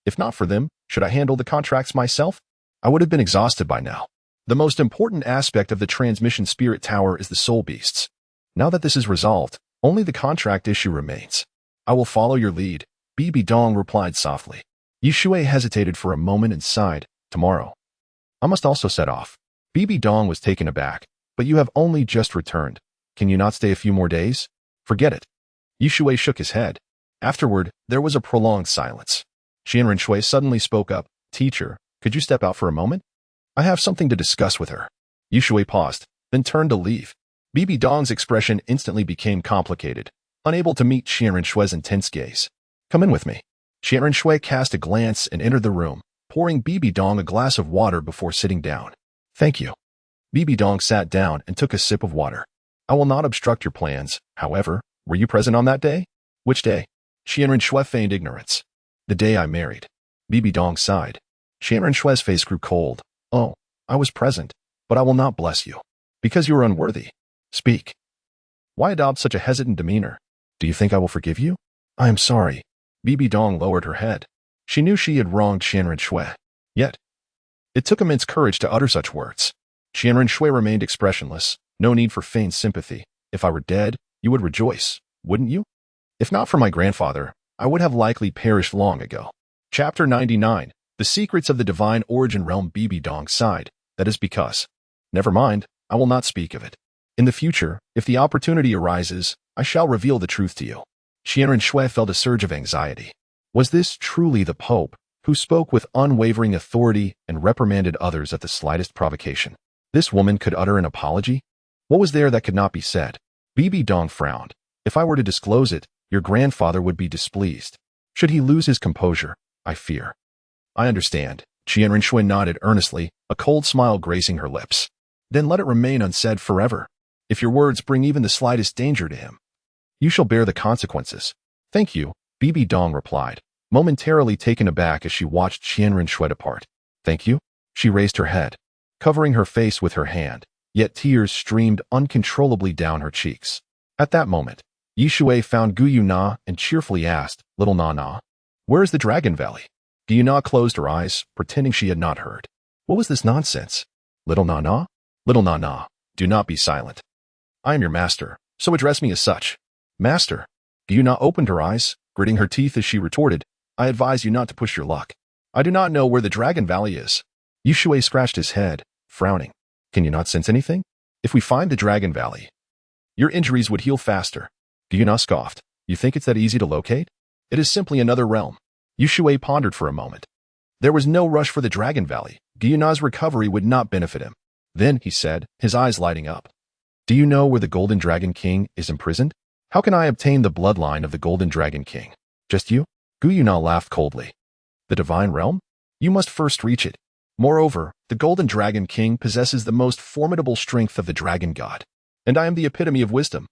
If not for them, should I handle the contracts myself? I would have been exhausted by now. The most important aspect of the transmission spirit tower is the soul beasts. Now that this is resolved, only the contract issue remains. I will follow your lead, Bibi Dong replied softly. Shui hesitated for a moment and sighed. Tomorrow. I must also set off. Bibi Dong was taken aback. But you have only just returned. Can you not stay a few more days? Forget it. Shui shook his head. Afterward, there was a prolonged silence. Shui suddenly spoke up. Teacher, could you step out for a moment? I have something to discuss with her. Shui paused, then turned to leave. Bibi Dong's expression instantly became complicated, unable to meet Shui's intense gaze. Come in with me. Shui cast a glance and entered the room, pouring Bibi Dong a glass of water before sitting down. Thank you. Bibi Dong sat down and took a sip of water. I will not obstruct your plans. However, were you present on that day? Which day? Shui feigned ignorance. The day I married. Bibi Dong sighed. Shui's face grew cold. Oh, I was present, but I will not bless you. Because you are unworthy. Speak. Why adopt such a hesitant demeanor? Do you think I will forgive you? I am sorry. Bibi Dong lowered her head. She knew she had wronged Shui. Yet, it took immense courage to utter such words. Shui remained expressionless. No need for feigned sympathy. If I were dead, you would rejoice, wouldn't you? If not for my grandfather, I would have likely perished long ago. Chapter 99. The Secrets of the Divine Origin Realm. Bibi Dong sighed. That is because. Never mind, I will not speak of it. In the future, if the opportunity arises, I shall reveal the truth to you. Shui felt a surge of anxiety. Was this truly the Pope, who spoke with unwavering authority and reprimanded others at the slightest provocation? This woman could utter an apology? What was there that could not be said? Bibi Dong frowned. If I were to disclose it, your grandfather would be displeased. Should he lose his composure, I fear. I understand. Shui nodded earnestly, a cold smile gracing her lips. Then let it remain unsaid forever. If your words bring even the slightest danger to him, you shall bear the consequences. Thank you, Bibi Dong replied, momentarily taken aback as she watched Shui depart. Thank you? She raised her head, covering her face with her hand, yet tears streamed uncontrollably down her cheeks. At that moment, Shui found Guyu Na and cheerfully asked, Little Na, where is the Dragon Valley? Guyu Na closed her eyes, pretending she had not heard. What was this nonsense? Little Na? Little Na, do not be silent. I am your master, so address me as such. Master. Guyu Na opened her eyes, gritting her teeth as she retorted, I advise you not to push your luck. I do not know where the Dragon Valley is. Shui scratched his head, frowning. Can you not sense anything? If we find the Dragon Valley, your injuries would heal faster. Guyu Na scoffed. You think it's that easy to locate? It is simply another realm. Shui pondered for a moment. There was no rush for the Dragon Valley. Guyu Na's recovery would not benefit him. Then, he said, his eyes lighting up. Do you know where the Golden Dragon King is imprisoned? How can I obtain the bloodline of the Golden Dragon King? Just you? Guyu Na laughed coldly. The Divine Realm? You must first reach it. Moreover, the Golden Dragon King possesses the most formidable strength of the Dragon God, and I am the epitome of wisdom.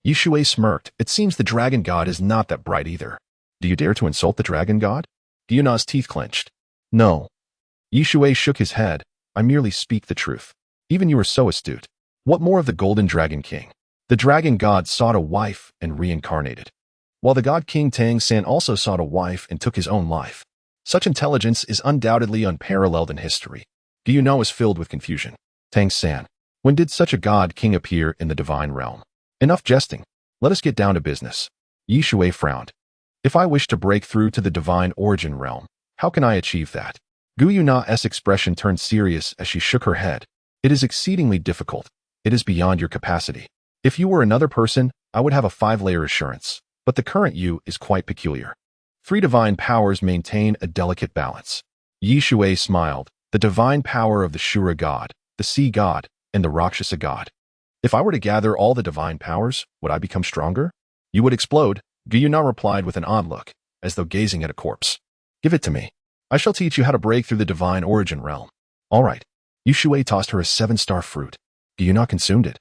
Shui smirked. It seems the Dragon God is not that bright either. Do you dare to insult the Dragon God? Yuna's teeth clenched. No. Shui shook his head. I merely speak the truth. Even you are so astute. What more of the Golden Dragon King? The Dragon God sought a wife and reincarnated, while the God King Tang San also sought a wife and took his own life. Such intelligence is undoubtedly unparalleled in history. Yuna was filled with confusion. Tang San, when did such a God King appear in the divine realm? Enough jesting. Let us get down to business. Shui frowned. If I wish to break through to the divine origin realm, how can I achieve that? Yuna's expression turned serious as she shook her head. It is exceedingly difficult. It is beyond your capacity. If you were another person, I would have a 5-layer assurance, but the current you is quite peculiar. 3 divine powers maintain a delicate balance. Shui smiled. The divine power of the Shura God, the Sea God, and the Rakshasa God. If I were to gather all the divine powers, would I become stronger? You would explode, Yuna replied with an odd look, as though gazing at a corpse. Give it to me. I shall teach you how to break through the divine origin realm. All right. Shui tossed her a 7-star fruit. Yuna consumed it.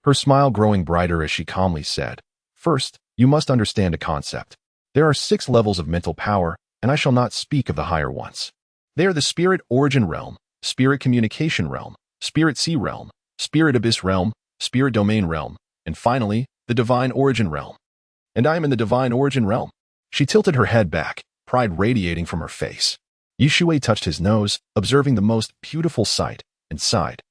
Her smile growing brighter as she calmly said, First, you must understand a concept. There are 6 levels of mental power, and I shall not speak of the higher ones. They are the spirit origin realm, spirit communication realm, spirit sea realm, spirit abyss realm, spirit domain realm, and finally, the divine origin realm. And I am in the divine origin realm. She tilted her head back, pride radiating from her face. Shui touched his nose, observing the most beautiful sight, and sighed.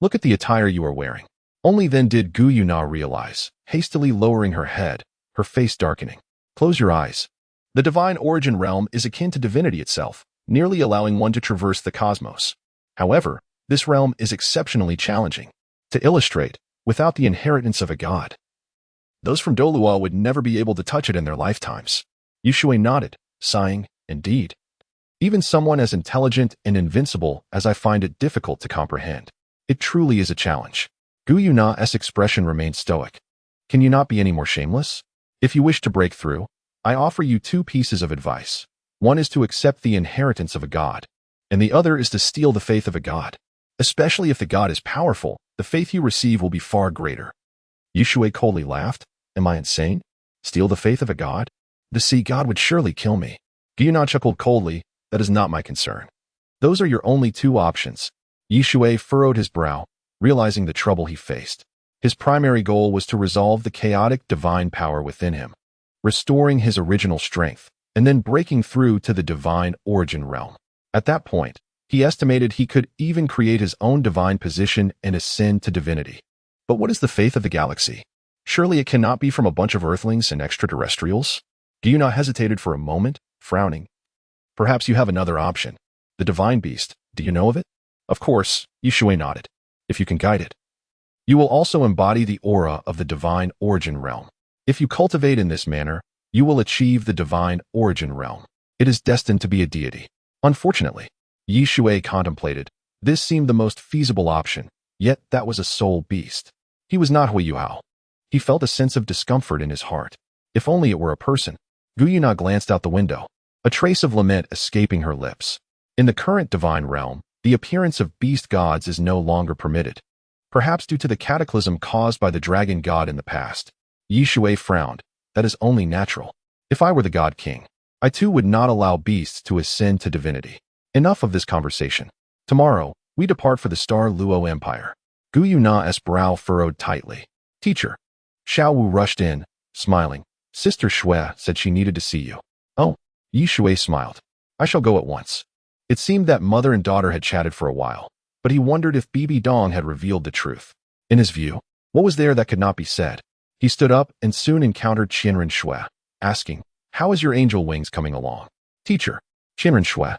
Look at the attire you are wearing. Only then did Yuna realize, hastily lowering her head, her face darkening. Close your eyes. The divine origin realm is akin to divinity itself, nearly allowing one to traverse the cosmos. However, this realm is exceptionally challenging. To illustrate, without the inheritance of a god, those from Douluo would never be able to touch it in their lifetimes. Shui nodded, sighing, Indeed. Even someone as intelligent and invincible as I find it difficult to comprehend. It truly is a challenge. Yuna's expression remained stoic. Can you not be any more shameless? If you wish to break through, I offer you 2 pieces of advice. One is to accept the inheritance of a god, and the other is to steal the faith of a god. Especially if the god is powerful, the faith you receive will be far greater. Shui coldly laughed. Am I insane? Steal the faith of a god? The sea god would surely kill me. Yuna chuckled coldly. That is not my concern. Those are your only 2 options. Shui furrowed his brow, realizing the trouble he faced. His primary goal was to resolve the chaotic divine power within him, restoring his original strength, and then breaking through to the divine origin realm. At that point, he estimated he could even create his own divine position and ascend to divinity. But what is the faith of the galaxy? Surely it cannot be from a bunch of earthlings and extraterrestrials? Yuna hesitated for a moment, frowning. Perhaps you have another option. The divine beast, do you know of it? Of course, Shui nodded. If you can guide it. You will also embody the aura of the divine origin realm. If you cultivate in this manner, you will achieve the divine origin realm. It is destined to be a deity. Unfortunately, Shui contemplated. This seemed the most feasible option, yet that was a soul beast. He was not Huiyuhao. He felt a sense of discomfort in his heart. If only it were a person. Yuna glanced out the window, a trace of lament escaping her lips. In the current divine realm, the appearance of beast gods is no longer permitted, perhaps due to the cataclysm caused by the dragon god in the past. Shui frowned. That is only natural. If I were the god king, I too would not allow beasts to ascend to divinity. Enough of this conversation. Tomorrow, we depart for the Star Luo Empire. Yuna's brow furrowed tightly. Teacher. Xiao Wu rushed in, smiling. Sister Shui said she needed to see you. Oh, Shui smiled. I shall go at once. It seemed that mother and daughter had chatted for a while, but he wondered if Bibi Dong had revealed the truth. In his view, what was there that could not be said? He stood up and soon encountered Qianren Shui, asking, How is your angel wings coming along? Teacher. Qianren Shui,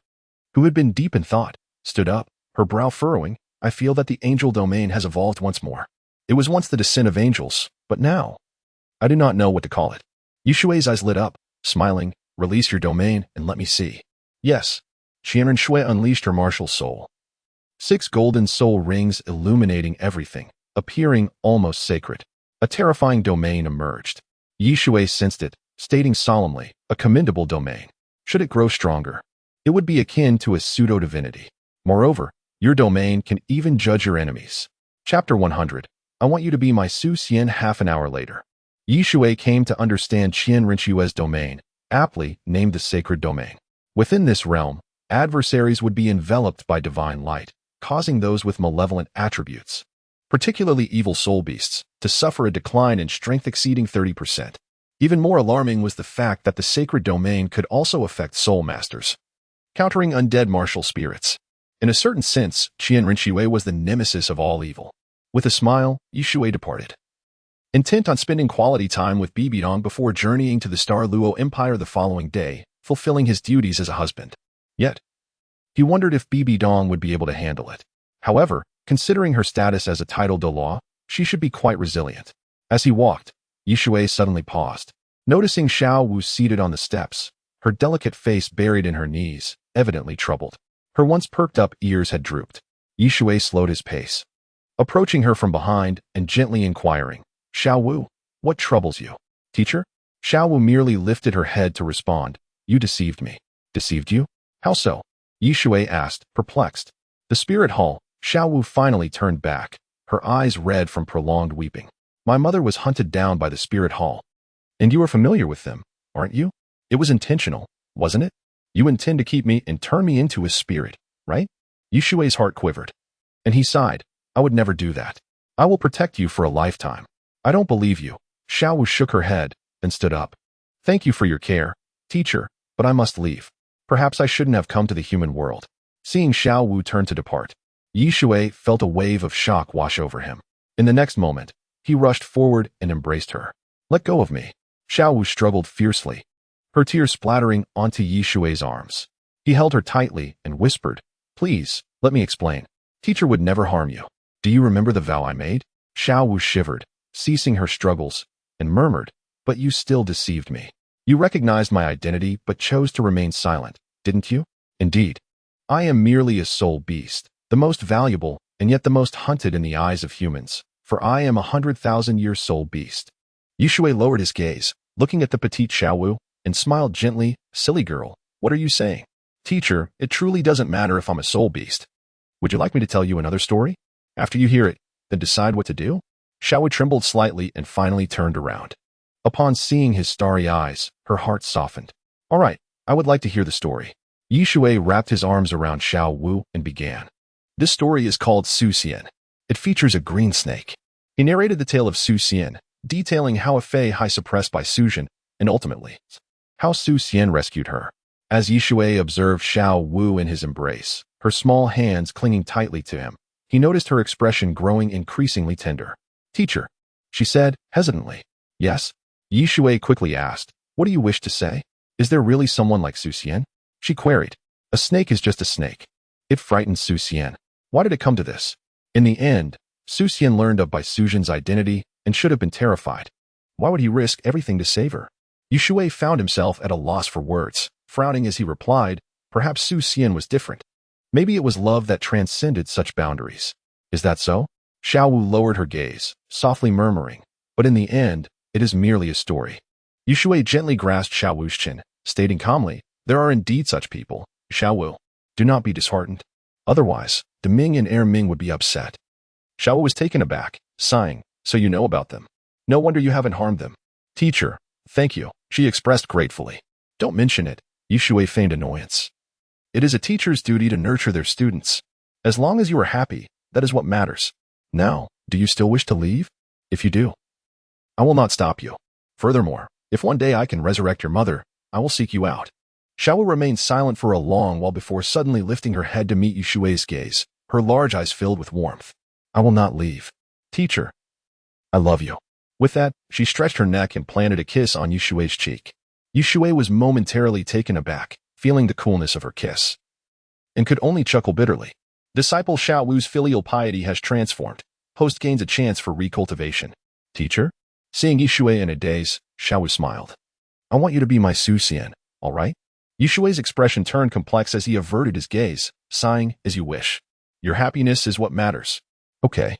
who had been deep in thought, stood up, her brow furrowing. I feel that the angel domain has evolved once more. It was once the descent of angels, but now, I do not know what to call it. Shui's eyes lit up, smiling. Release your domain and let me see. Yes. Qianren Shui unleashed her martial soul. 6 golden soul rings illuminating everything, appearing almost sacred. A terrifying domain emerged. Shui sensed it, stating solemnly, a commendable domain. Should it grow stronger, it would be akin to a pseudo-divinity. Moreover, your domain can even judge your enemies. Chapter 100. I want you to be my Su Xian. Half an hour later, Yi Shui came to understand Qian Rinchue's domain, aptly named the sacred domain. Within this realm, adversaries would be enveloped by divine light, causing those with malevolent attributes, particularly evil soul beasts, to suffer a decline in strength exceeding 30%. Even more alarming was the fact that the sacred domain could also affect soul masters, countering undead martial spirits. In a certain sense, Qian Rinchue was the nemesis of all evil. With a smile, Yi Shui departed, intent on spending quality time with Bibidong before journeying to the Star Luo Empire the following day, fulfilling his duties as a husband. Yet, he wondered if Bibidong would be able to handle it. However, considering her status as a titled Douluo, she should be quite resilient. As he walked, Yi Shui suddenly paused, noticing Xiao Wu seated on the steps, her delicate face buried in her knees, evidently troubled. Her once perked-up ears had drooped. Yi Shui slowed his pace, approaching her from behind and gently inquiring, Xiao Wu, what troubles you? Teacher? Xiao Wu merely lifted her head to respond, you deceived me. Deceived you? How so? Yi Shui asked, perplexed. The spirit hall, Xiao Wu finally turned back, her eyes red from prolonged weeping. My mother was hunted down by the spirit hall. And you are familiar with them, aren't you? It was intentional, wasn't it? You intend to keep me and turn me into a spirit, right? Yi Shui's heart quivered, and he sighed, I would never do that. I will protect you for a lifetime. I don't believe you. Xiao Wu shook her head, then stood up. Thank you for your care, teacher, but I must leave. Perhaps I shouldn't have come to the human world. Seeing Xiao Wu turn to depart, Yi Shui felt a wave of shock wash over him. In the next moment, he rushed forward and embraced her. Let go of me. Xiao Wu struggled fiercely, her tears splattering onto Yi Shui's arms. He held her tightly and whispered, please, let me explain. Teacher would never harm you. Do you remember the vow I made? Xiao Wu shivered, ceasing her struggles, and murmured, but you still deceived me. You recognized my identity but chose to remain silent, didn't you? Indeed. I am merely a soul beast, the most valuable and yet the most hunted in the eyes of humans, for I am 100,000-year soul beast. Yi Shui lowered his gaze, looking at the petite Xiao Wu, and smiled gently, silly girl, what are you saying? Teacher, it truly doesn't matter if I'm a soul beast. Would you like me to tell you another story? After you hear it, then decide what to do? Xiao Wu trembled slightly and finally turned around. Upon seeing his starry eyes, her heart softened. All right, I would like to hear the story. Yi Shui wrapped his arms around Xiao Wu and began. This story is called Su Xian. It features a green snake. He narrated the tale of Su Xian, detailing how a Fei Hai suppressed by Suzhen, and ultimately, how Su Xian rescued her. As Yi Shui observed Xiao Wu in his embrace, her small hands clinging tightly to him, he noticed her expression growing increasingly tender. Teacher, she said, hesitantly. Yes? Yi Shui quickly asked, what do you wish to say? Is there really someone like Su Xian? She queried. A snake is just a snake. It frightened Su Xian. Why did it come to this? In the end, Su Xian learned of by Suzhen's identity and should have been terrified. Why would he risk everything to save her? Yi Shui found himself at a loss for words, frowning as he replied, perhaps Su Xian was different. Maybe it was love that transcended such boundaries. Is that so? Xiao Wu lowered her gaze, softly murmuring, but in the end, it is merely a story. Yi Shui gently grasped Xiao Wu's chin, stating calmly, there are indeed such people, Xiao Wu. Do not be disheartened. Otherwise, De Ming and Er Ming would be upset. Xiao Wu was taken aback, sighing, so you know about them. No wonder you haven't harmed them. Teacher, thank you, she expressed gratefully. Don't mention it, Yi Shui feigned annoyance. It is a teacher's duty to nurture their students. As long as you are happy, that is what matters. Now, do you still wish to leave? If you do, I will not stop you. Furthermore, if one day I can resurrect your mother, I will seek you out. Xiao Wu remained silent for a long while before suddenly lifting her head to meet Yi Shui's gaze, her large eyes filled with warmth. I will not leave. Teacher, I love you. With that, she stretched her neck and planted a kiss on Yi Shui's cheek. Yi Shui was momentarily taken aback, feeling the coolness of her kiss, and could only chuckle bitterly. Disciple Xiao Wu's filial piety has transformed. Host gains a chance for recultivation. Teacher? Seeing Yi Shui in a daze, Xiao Wu smiled. I want you to be my Su Xian, all right? Yi Shui's expression turned complex as he averted his gaze, sighing, as you wish. Your happiness is what matters. Okay.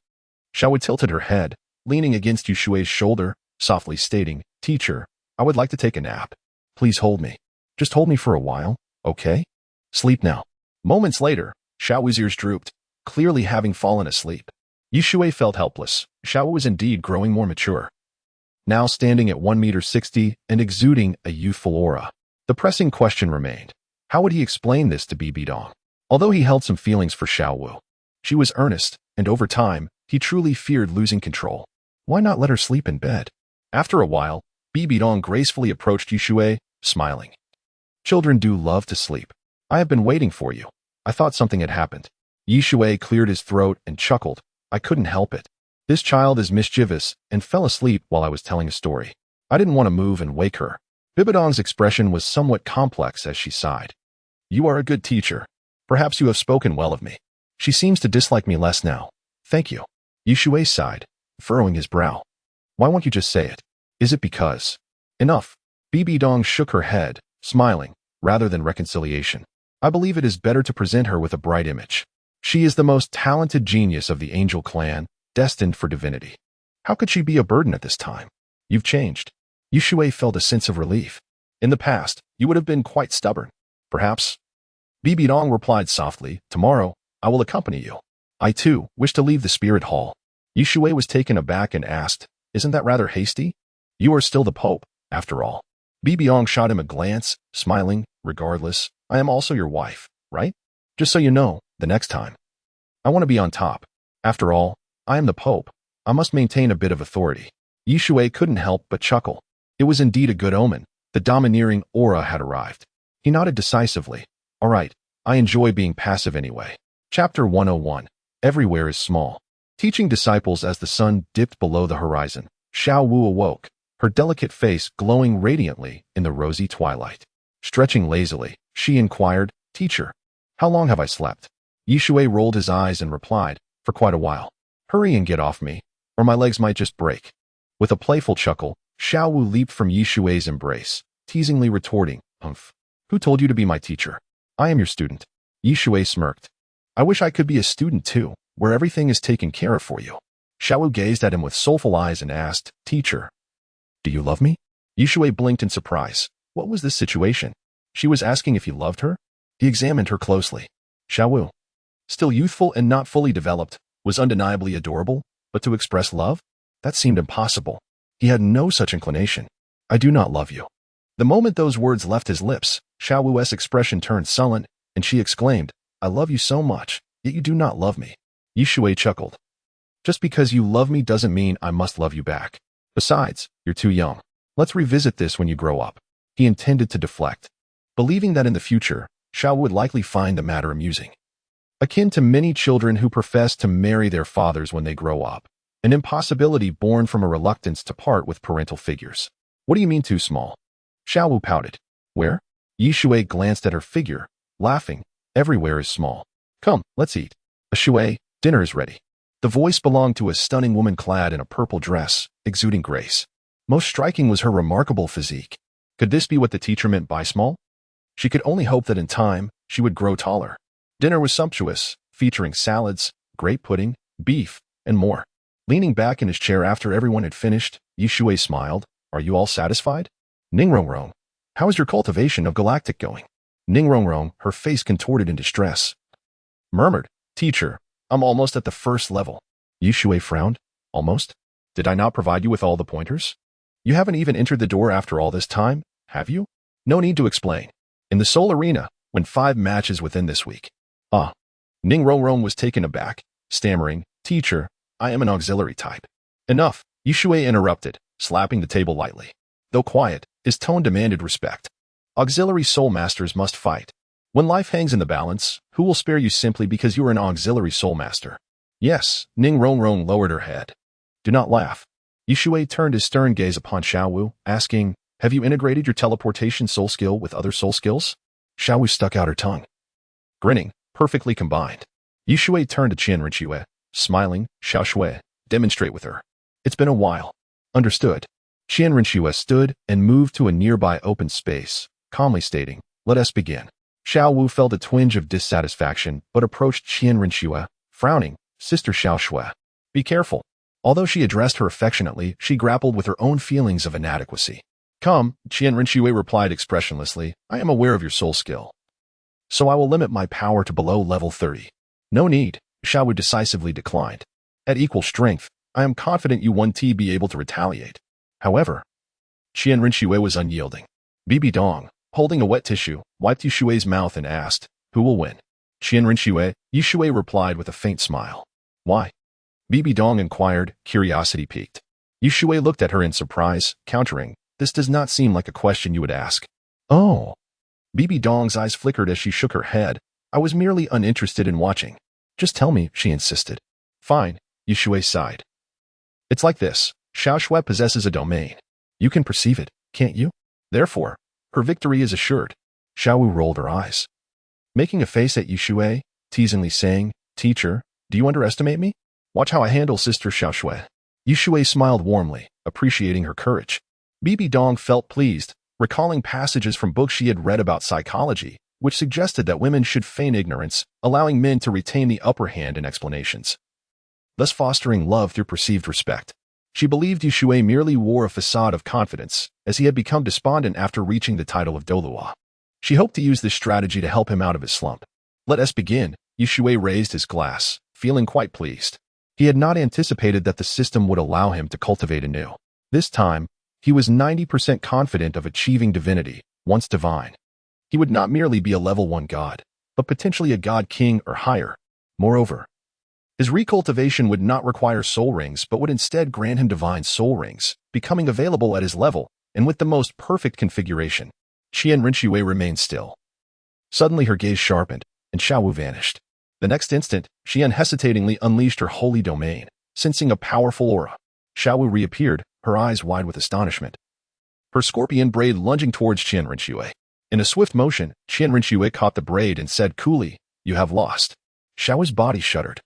Xiao Wu tilted her head, leaning against Yi Shui's shoulder, softly stating, Teacher, I would like to take a nap. Please hold me. Just hold me for a while, okay? Sleep now. Moments later, Xiao Wu's ears drooped, clearly having fallen asleep. Shui felt helpless. Xiao Wu was indeed growing more mature, now standing at 1.60 meters and exuding a youthful aura. The pressing question remained. How would he explain this to Bibi Dong? Although he held some feelings for Xiao Wu, she was earnest, and over time, he truly feared losing control. Why not let her sleep in bed? After a while, Bibi Dong gracefully approached Shui, smiling. Children do love to sleep. I have been waiting for you. I thought something had happened. Shui cleared his throat and chuckled. I couldn't help it. This child is mischievous and fell asleep while I was telling a story. I didn't want to move and wake her. Bibi Dong's expression was somewhat complex as she sighed. You are a good teacher. Perhaps you have spoken well of me. She seems to dislike me less now. Thank you. Shui sighed, furrowing his brow. Why won't you just say it? Is it because? Enough. Bibi Dong shook her head, smiling, rather than reconciliation. I believe it is better to present her with a bright image. She is the most talented genius of the angel clan, destined for divinity. How could she be a burden at this time? You've changed. Shui felt a sense of relief. In the past, you would have been quite stubborn. Perhaps. Bibi Dong replied softly, tomorrow, I will accompany you. I too wish to leave the spirit hall. Shui was taken aback and asked, isn't that rather hasty? You are still the Pope, after all. Bibi Dong shot him a glance, smiling, regardless, I am also your wife, right? Just so you know, the next time. I want to be on top. After all, I am the Pope. I must maintain a bit of authority. Shui couldn't help but chuckle. It was indeed a good omen. The domineering aura had arrived. He nodded decisively. All right, I enjoy being passive anyway. Chapter 101. Everywhere is small. Teaching disciples as the sun dipped below the horizon, Xiao Wu awoke, her delicate face glowing radiantly in the rosy twilight. Stretching lazily, she inquired, Teacher, how long have I slept? Shui rolled his eyes and replied, for quite a while. Hurry and get off me, or my legs might just break. With a playful chuckle, Xiao Wu leaped from Shui's embrace, teasingly retorting, Humph. Who told you to be my teacher? I am your student. Shui smirked. I wish I could be a student too, where everything is taken care of for you. Xiao Wu gazed at him with soulful eyes and asked, Teacher, do you love me? Shui blinked in surprise. What was this situation? She was asking if he loved her? He examined her closely. Xiao Wu, still youthful and not fully developed, was undeniably adorable, but to express love? That seemed impossible. He had no such inclination. I do not love you. The moment those words left his lips, Xiao Wu's expression turned sullen, and she exclaimed, I love you so much, yet you do not love me. Shui chuckled. Just because you love me doesn't mean I must love you back. Besides, you're too young. Let's revisit this when you grow up. He intended to deflect, believing that in the future, Xiao would likely find the matter amusing. Akin to many children who profess to marry their fathers when they grow up, an impossibility born from a reluctance to part with parental figures. What do you mean too small? Xiao Wu pouted. Where? Shui glanced at her figure, laughing. Everywhere is small. Come, let's eat. Shui, dinner is ready. The voice belonged to a stunning woman clad in a purple dress, exuding grace. Most striking was her remarkable physique. Could this be what the teacher meant by small? She could only hope that in time, she would grow taller. Dinner was sumptuous, featuring salads, grape pudding, beef, and more. Leaning back in his chair after everyone had finished, Shui smiled. Are you all satisfied? Ningrongrong, how is your cultivation of Galactic going? Ningrongrong, her face contorted in distress, murmured, Teacher, I'm almost at the first level. Shui frowned. Almost? Did I not provide you with all the pointers? You haven't even entered the door after all this time, have you? No need to explain. In the Soul Arena, win 5 matches within this week. Ah. Ningrongrong was taken aback, stammering, Teacher, I am an auxiliary type. Enough, Shui interrupted, slapping the table lightly. Though quiet, his tone demanded respect. Auxiliary soul masters must fight. When life hangs in the balance, who will spare you simply because you are an auxiliary soul master? Yes, Ningrongrong lowered her head. Do not laugh. Shui turned his stern gaze upon Xiao Wu, asking, Have you integrated your teleportation soul skill with other soul skills? Xiao Wu stuck out her tongue. Grinning, perfectly combined. Shui turned to Qianrenxue, smiling, Xiao Shui, demonstrate with her. It's been a while. Understood. Qianrenxue stood and moved to a nearby open space, calmly stating, Let us begin. Xiao Wu felt a twinge of dissatisfaction, but approached Qianrenxue, frowning, Sister Xiao Shui. Be careful. Although she addressed her affectionately, she grappled with her own feelings of inadequacy. Come, Qianrenxue replied expressionlessly, I am aware of your soul skill. so I will limit my power to below level 30. No need, Xiaowu decisively declined. At equal strength, I am confident you won't be able to retaliate. However, Qian Rinshui was unyielding. Bibi Dong, holding a wet tissue, wiped Yishui's mouth and asked, "Who will win?" Qian Rinshui, Yishui replied with a faint smile. "Why?" Bibi Dong inquired, curiosity piqued. Yishui looked at her in surprise, countering, "This does not seem like a question you would ask." "Oh." Bibi Dong's eyes flickered as she shook her head. "I was merely uninterested in watching. Just tell me," she insisted. "Fine," Yishui sighed. "It's like this. Xiao Shui possesses a domain. You can perceive it, can't you? Therefore, her victory is assured." Xiaowu rolled her eyes, making a face at Yishui, teasingly saying, "Teacher, do you underestimate me? Watch how I handle Sister Xiao Shui." Yishui smiled warmly, appreciating her courage. Bibi Dong felt pleased, recalling passages from books she had read about psychology, which suggested that women should feign ignorance, allowing men to retain the upper hand in explanations, thus fostering love through perceived respect. She believed Yishui merely wore a facade of confidence, as he had become despondent after reaching the title of Douluo. She hoped to use this strategy to help him out of his slump. "Let us begin." Yishui raised his glass, feeling quite pleased. He had not anticipated that the system would allow him to cultivate anew. This time, he was 90% confident of achieving divinity, once divine. He would not merely be a level 1 god, but potentially a god king or higher. Moreover, his recultivation would not require soul rings but would instead grant him divine soul rings, becoming available at his level and with the most perfect configuration. Qian Rinshui remained still. Suddenly her gaze sharpened, and Xiaowu vanished. The next instant, she unhesitatingly unleashed her holy domain, sensing a powerful aura. Xiaowu reappeared, her eyes wide with astonishment, her scorpion braid lunging towards Qian Rinshui. In a swift motion, Qian Rinshui caught the braid and said coolly, "You have lost." Xiaowu's body shuddered,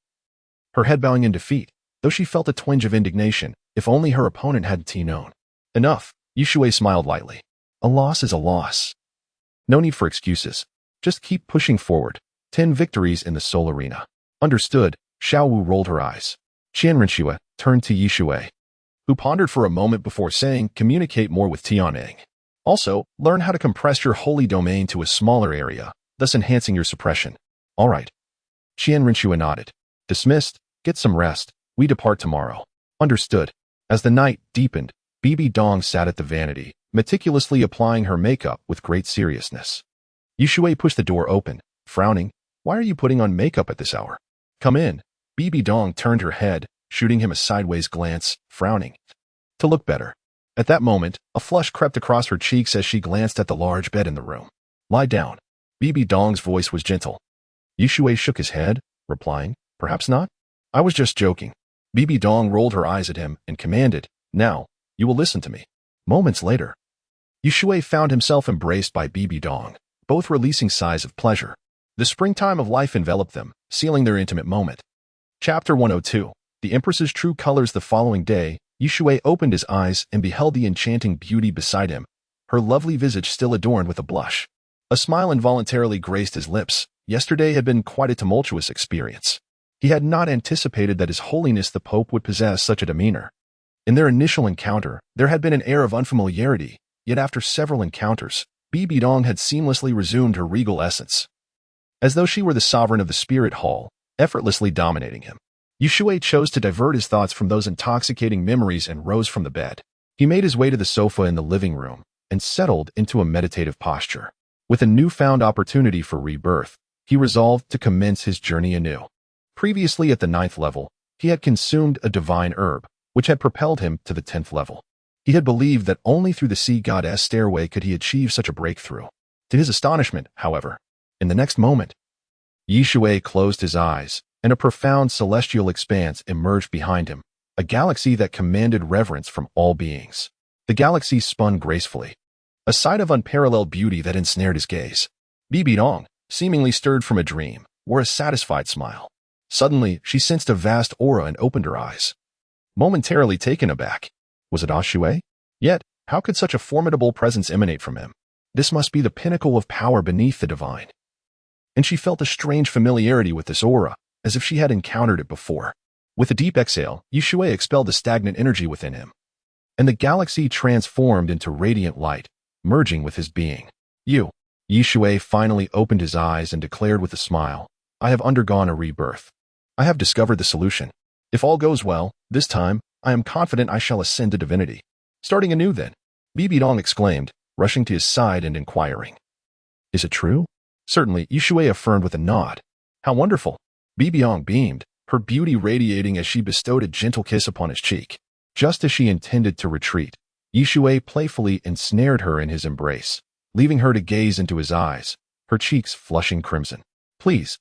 her head bowing in defeat, though she felt a twinge of indignation. If only her opponent had known. "Enough," Yishui smiled lightly. "A loss is a loss. No need for excuses. Just keep pushing forward. 10 victories in the soul arena." "Understood." Xiaowu rolled her eyes. Qian Rinshui turned to Yishui, who pondered for a moment before saying, "Communicate more with Tianeng. Also, learn how to compress your holy domain to a smaller area, thus enhancing your suppression." "All right." Qian Rinshui nodded. "Dismissed. Get some rest. We depart tomorrow." "Understood." As the night deepened, Bibi Dong sat at the vanity, meticulously applying her makeup with great seriousness. Yishui pushed the door open, frowning. "Why are you putting on makeup at this hour?" "Come in." Bibi Dong turned her head, shooting him a sideways glance, frowning. "To look better." At that moment, a flush crept across her cheeks as she glanced at the large bed in the room. "Lie down." Bibi Dong's voice was gentle. Yishui shook his head, replying, "Perhaps not. I was just joking." Bibi Dong rolled her eyes at him and commanded, "Now, you will listen to me." Moments later, Yishui found himself embraced by Bibi Dong, both releasing sighs of pleasure. The springtime of life enveloped them, sealing their intimate moment. Chapter 102. The Empress's True Colors. The following day, Yishui opened his eyes and beheld the enchanting beauty beside him, her lovely visage still adorned with a blush. A smile involuntarily graced his lips. Yesterday had been quite a tumultuous experience. He had not anticipated that His Holiness the Pope would possess such a demeanor. In their initial encounter, there had been an air of unfamiliarity, yet after several encounters, Bibi Dong had seamlessly resumed her regal essence, as though she were the sovereign of the spirit hall, effortlessly dominating him. Yishui chose to divert his thoughts from those intoxicating memories and rose from the bed. He made his way to the sofa in the living room and settled into a meditative posture. With a newfound opportunity for rebirth, he resolved to commence his journey anew. Previously at the 9th level, he had consumed a divine herb, which had propelled him to the 10th level. He had believed that only through the sea goddess stairway could he achieve such a breakthrough. To his astonishment, however, in the next moment, Yishui closed his eyes, and a profound celestial expanse emerged behind him, a galaxy that commanded reverence from all beings. The galaxy spun gracefully, a sight of unparalleled beauty that ensnared his gaze. Bibi Dong, seemingly stirred from a dream, wore a satisfied smile. Suddenly, she sensed a vast aura and opened her eyes. Momentarily taken aback, was it Shui? Yet, how could such a formidable presence emanate from him? This must be the pinnacle of power beneath the divine. And she felt a strange familiarity with this aura, as if she had encountered it before. With a deep exhale, Yishui expelled the stagnant energy within him, and the galaxy transformed into radiant light, merging with his being. "You." Shui finally opened his eyes and declared with a smile, I have undergone a rebirth. I have discovered the solution. If all goes well, this time, I am confident I shall ascend to divinity. Starting anew then, Bibidong exclaimed, rushing to his side and inquiring. Is it true? Certainly, Shui affirmed with a nod. How wonderful! Bibidong beamed, her beauty radiating as she bestowed a gentle kiss upon his cheek. Just as she intended to retreat, Shui playfully ensnared her in his embrace, leaving her to gaze into his eyes, her cheeks flushing crimson. Please,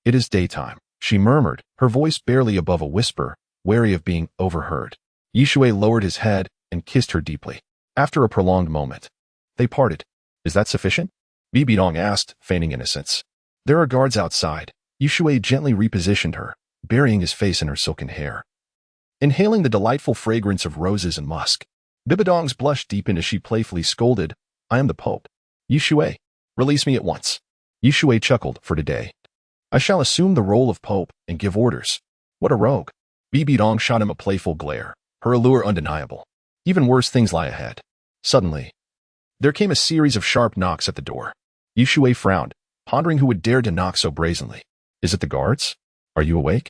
it is daytime, she murmured, her voice barely above a whisper, wary of being overheard. Shui lowered his head and kissed her deeply. After a prolonged moment, they parted. Is that sufficient? Bibidong asked, feigning innocence. There are guards outside. Shui gently repositioned her, burying his face in her silken hair. Inhaling the delightful fragrance of roses and musk, Bibidong's blush deepened as she playfully scolded, I am the Pope. Shui, release me at once. Shui chuckled, for today. I shall assume the role of Pope and give orders. What a rogue. Bibidong shot him a playful glare, her allure undeniable. Even worse things lie ahead. Suddenly, there came a series of sharp knocks at the door. Shui frowned, pondering who would dare to knock so brazenly. Is it the guards? Are you awake?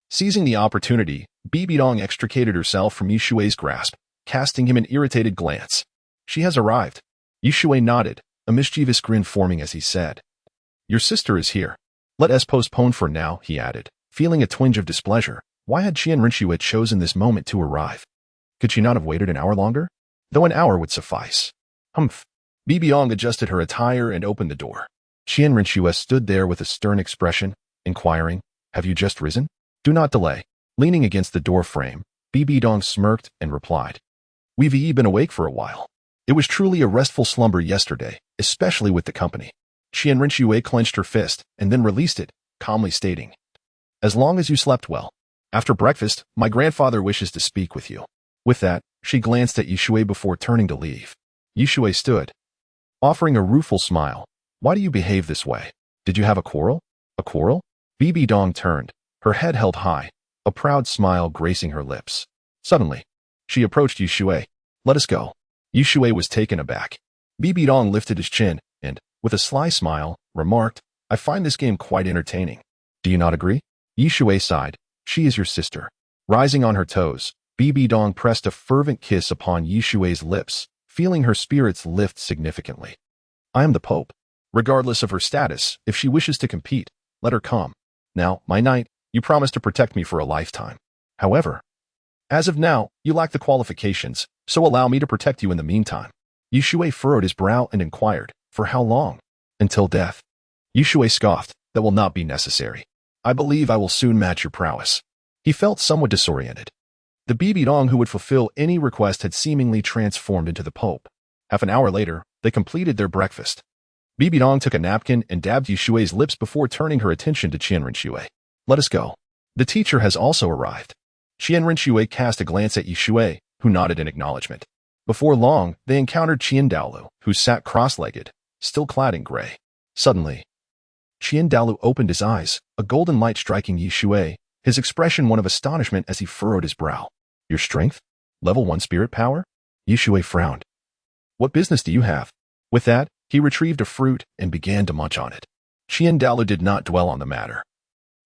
Seizing the opportunity, Bibidong extricated herself from Shui's grasp, casting him an irritated glance. She has arrived. Shui nodded, a mischievous grin forming as he said. Your sister is here. Let us postpone for now, he added, feeling a twinge of displeasure. Why had Rinshue chosen this moment to arrive? Could she not have waited an hour longer? Though an hour would suffice. Humph. Bibidong adjusted her attire and opened the door. Rinshue stood there with a stern expression, inquiring, Have you just risen? Do not delay. Leaning against the door frame, Bibidong smirked and replied. We've been awake for a while. It was truly a restful slumber yesterday, especially with the company. Rinshue clenched her fist and then released it, calmly stating, As long as you slept well. After breakfast, my grandfather wishes to speak with you. With that, she glanced at Shui before turning to leave. Shui stood, offering a rueful smile. Why do you behave this way? Did you have a quarrel? A quarrel? Bibidong turned, her head held high, a proud smile gracing her lips. Suddenly, she approached Shui. Let us go. Shui was taken aback. Bibidong lifted his chin and, with a sly smile, remarked, I find this game quite entertaining. Do you not agree? Shui sighed. She is your sister. Rising on her toes, Bibidong pressed a fervent kiss upon Shui's lips, feeling her spirits lift significantly. I am the Pope. Regardless of her status, if she wishes to compete, let her come. Now, my knight, you promised to protect me for a lifetime. However, as of now, you lack the qualifications, so allow me to protect you in the meantime. Shui furrowed his brow and inquired, For how long? Until death. Shui scoffed, That will not be necessary. I believe I will soon match your prowess. He felt somewhat disoriented. The Bibidong who would fulfill any request had seemingly transformed into the Pope. Half an hour later, they completed their breakfast. Bibidong took a napkin and dabbed Shui's lips before turning her attention to Rinshue. Let us go. The teacher has also arrived. Rinshue cast a glance at Shui, who nodded in acknowledgement. Before long, they encountered Douluo, who sat cross-legged, still clad in gray. Suddenly, Douluo opened his eyes, a golden light striking Shui, his expression one of astonishment as he furrowed his brow. Your strength? Level 1 spirit power? Shui frowned. What business do you have? With that, he retrieved a fruit and began to munch on it. Douluo did not dwell on the matter.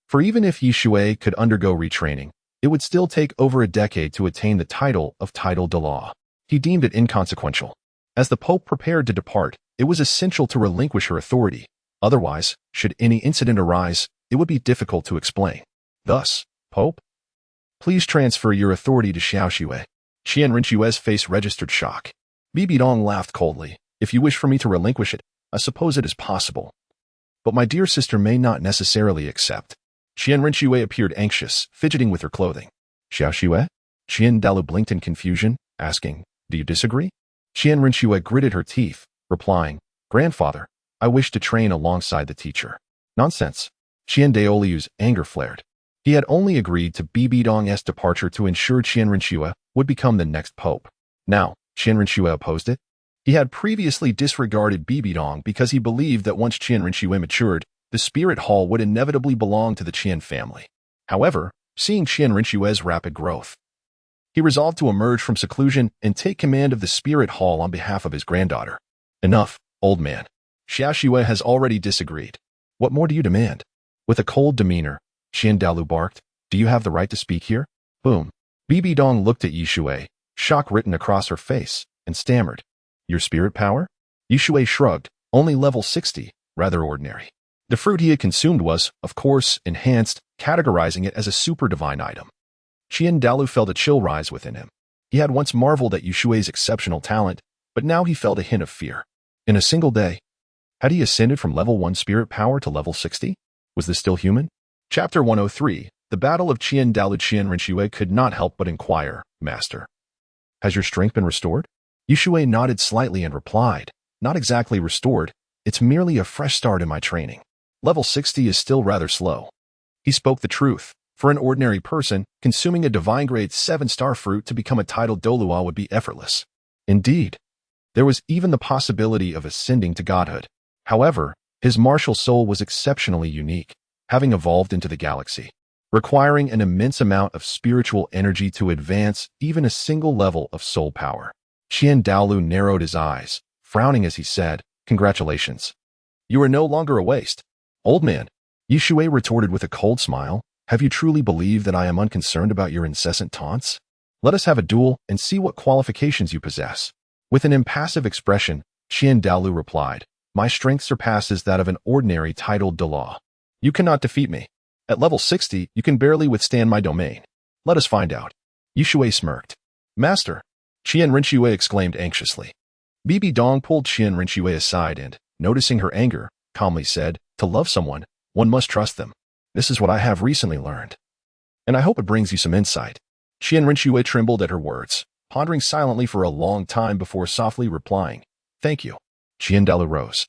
For even if Shui could undergo retraining, it would still take over a decade to attain the title of Title de Law. He deemed it inconsequential. As the Pope prepared to depart, it was essential to relinquish her authority. Otherwise, should any incident arise, it would be difficult to explain. Thus, Pope, please transfer your authority to Xiaowu. Rinchue's face registered shock. Bibidong laughed coldly. If you wish for me to relinquish it, I suppose it is possible. But my dear sister may not necessarily accept. Rinshue appeared anxious, fidgeting with her clothing. Xiaowu? Douluo blinked in confusion, asking, Do you disagree? Rinshue gritted her teeth, replying, Grandfather, I wish to train alongside the teacher. Nonsense. Douluo's anger flared. He had only agreed to Bibidong's departure to ensure Rinshue would become the next pope. Now, Rinshue opposed it? He had previously disregarded Bibidong because he believed that once Rinshue matured, the spirit hall would inevitably belong to the Qian family. However, seeing Rinchue's rapid growth, he resolved to emerge from seclusion and take command of the spirit hall on behalf of his granddaughter. Enough, old man. Xiaowu has already disagreed. What more do you demand? With a cold demeanor, Dalu barked, do you have the right to speak here? Boom. Bibi Dong looked at Yishui, shock written across her face, and stammered. Your spirit power? Yishui shrugged, only level 60, rather ordinary. The fruit he had consumed was, of course, enhanced, categorizing it as a super divine item. Dalu felt a chill rise within him. He had once marveled at Yishui's exceptional talent, but now he felt a hint of fear. In a single day, had he ascended from level 1 spirit power to level 60? Was this still human? Chapter 103, The Battle of Dalu. Rinxue could not help but inquire, Master. Has your strength been restored? Yishui nodded slightly and replied, not exactly restored, it's merely a fresh start in my training. Level 60 is still rather slow. He spoke the truth. For an ordinary person, consuming a divine grade 7-star fruit to become a titled Douluo would be effortless. Indeed, there was even the possibility of ascending to godhood. However, his martial soul was exceptionally unique, having evolved into the galaxy, requiring an immense amount of spiritual energy to advance even a single level of soul power. Dalu narrowed his eyes, frowning as he said, Congratulations. You are no longer a waste. Old man, Yishui retorted with a cold smile, have you truly believed that I am unconcerned about your incessant taunts? Let us have a duel and see what qualifications you possess. With an impassive expression, Dalu replied, my strength surpasses that of an ordinary titled Douluo. You cannot defeat me. At level 60, you can barely withstand my domain. Let us find out. Yishui smirked. Master, Rinxue exclaimed anxiously. Bibi Dong pulled Rinxue aside and, noticing her anger, calmly said, to love someone, one must trust them. This is what I have recently learned. And I hope it brings you some insight. Rinxue trembled at her words, pondering silently for a long time before softly replying, Thank you. Dalu rose,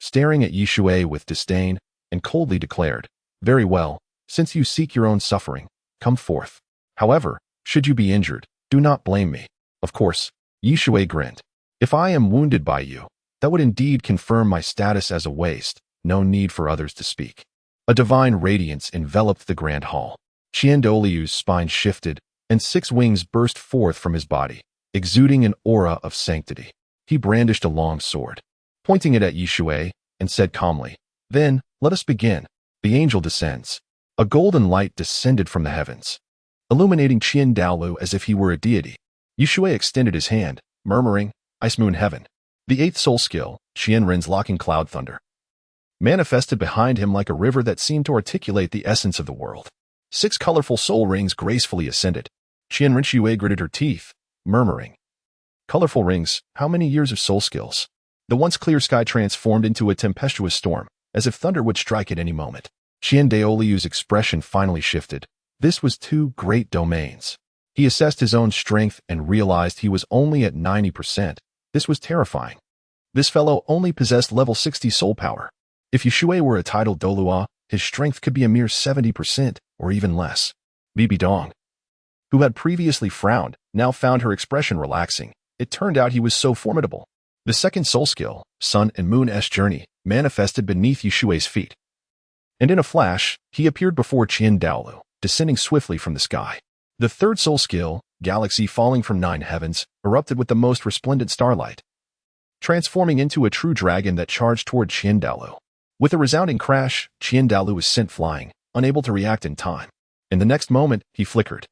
staring at Yishui with disdain, and coldly declared, Very well, since you seek your own suffering, come forth. However, should you be injured, do not blame me. Of course, Yishui grinned. If I am wounded by you, that would indeed confirm my status as a waste, no need for others to speak. A divine radiance enveloped the grand hall. Dolu's spine shifted, and 6 wings burst forth from his body, exuding an aura of sanctity. He brandished a long sword, pointing it at Yishui, and said calmly, Then, let us begin. The angel descends. A golden light descended from the heavens, illuminating Dalu as if he were a deity. Yishui extended his hand, murmuring, Ice Moon Heaven. The 8th soul skill, Rin's Locking Cloud Thunder, manifested behind him like a river that seemed to articulate the essence of the world. 6 colorful soul rings gracefully ascended. Rinxue gritted her teeth, murmuring, Colorful rings, how many years of soul skills? The once clear sky transformed into a tempestuous storm, as if thunder would strike at any moment. Daolu's expression finally shifted. This was 2 great domains. He assessed his own strength and realized he was only at 90%. This was terrifying. This fellow only possessed level 60 soul power. If Yishui were a titled Douluo, his strength could be a mere 70% or even less. Bibi Dong, who had previously frowned, now found her expression relaxing. It turned out he was so formidable. The 2nd soul skill, Sun and Moon's Journey, manifested beneath Yishui's feet. And in a flash, he appeared before Dalu, descending swiftly from the sky. The 3rd soul skill, Galaxy falling from 9 heavens, erupted with the most resplendent starlight, transforming into a true dragon that charged toward Dalu. With a resounding crash, Dalu was sent flying, unable to react in time. In the next moment, he flickered.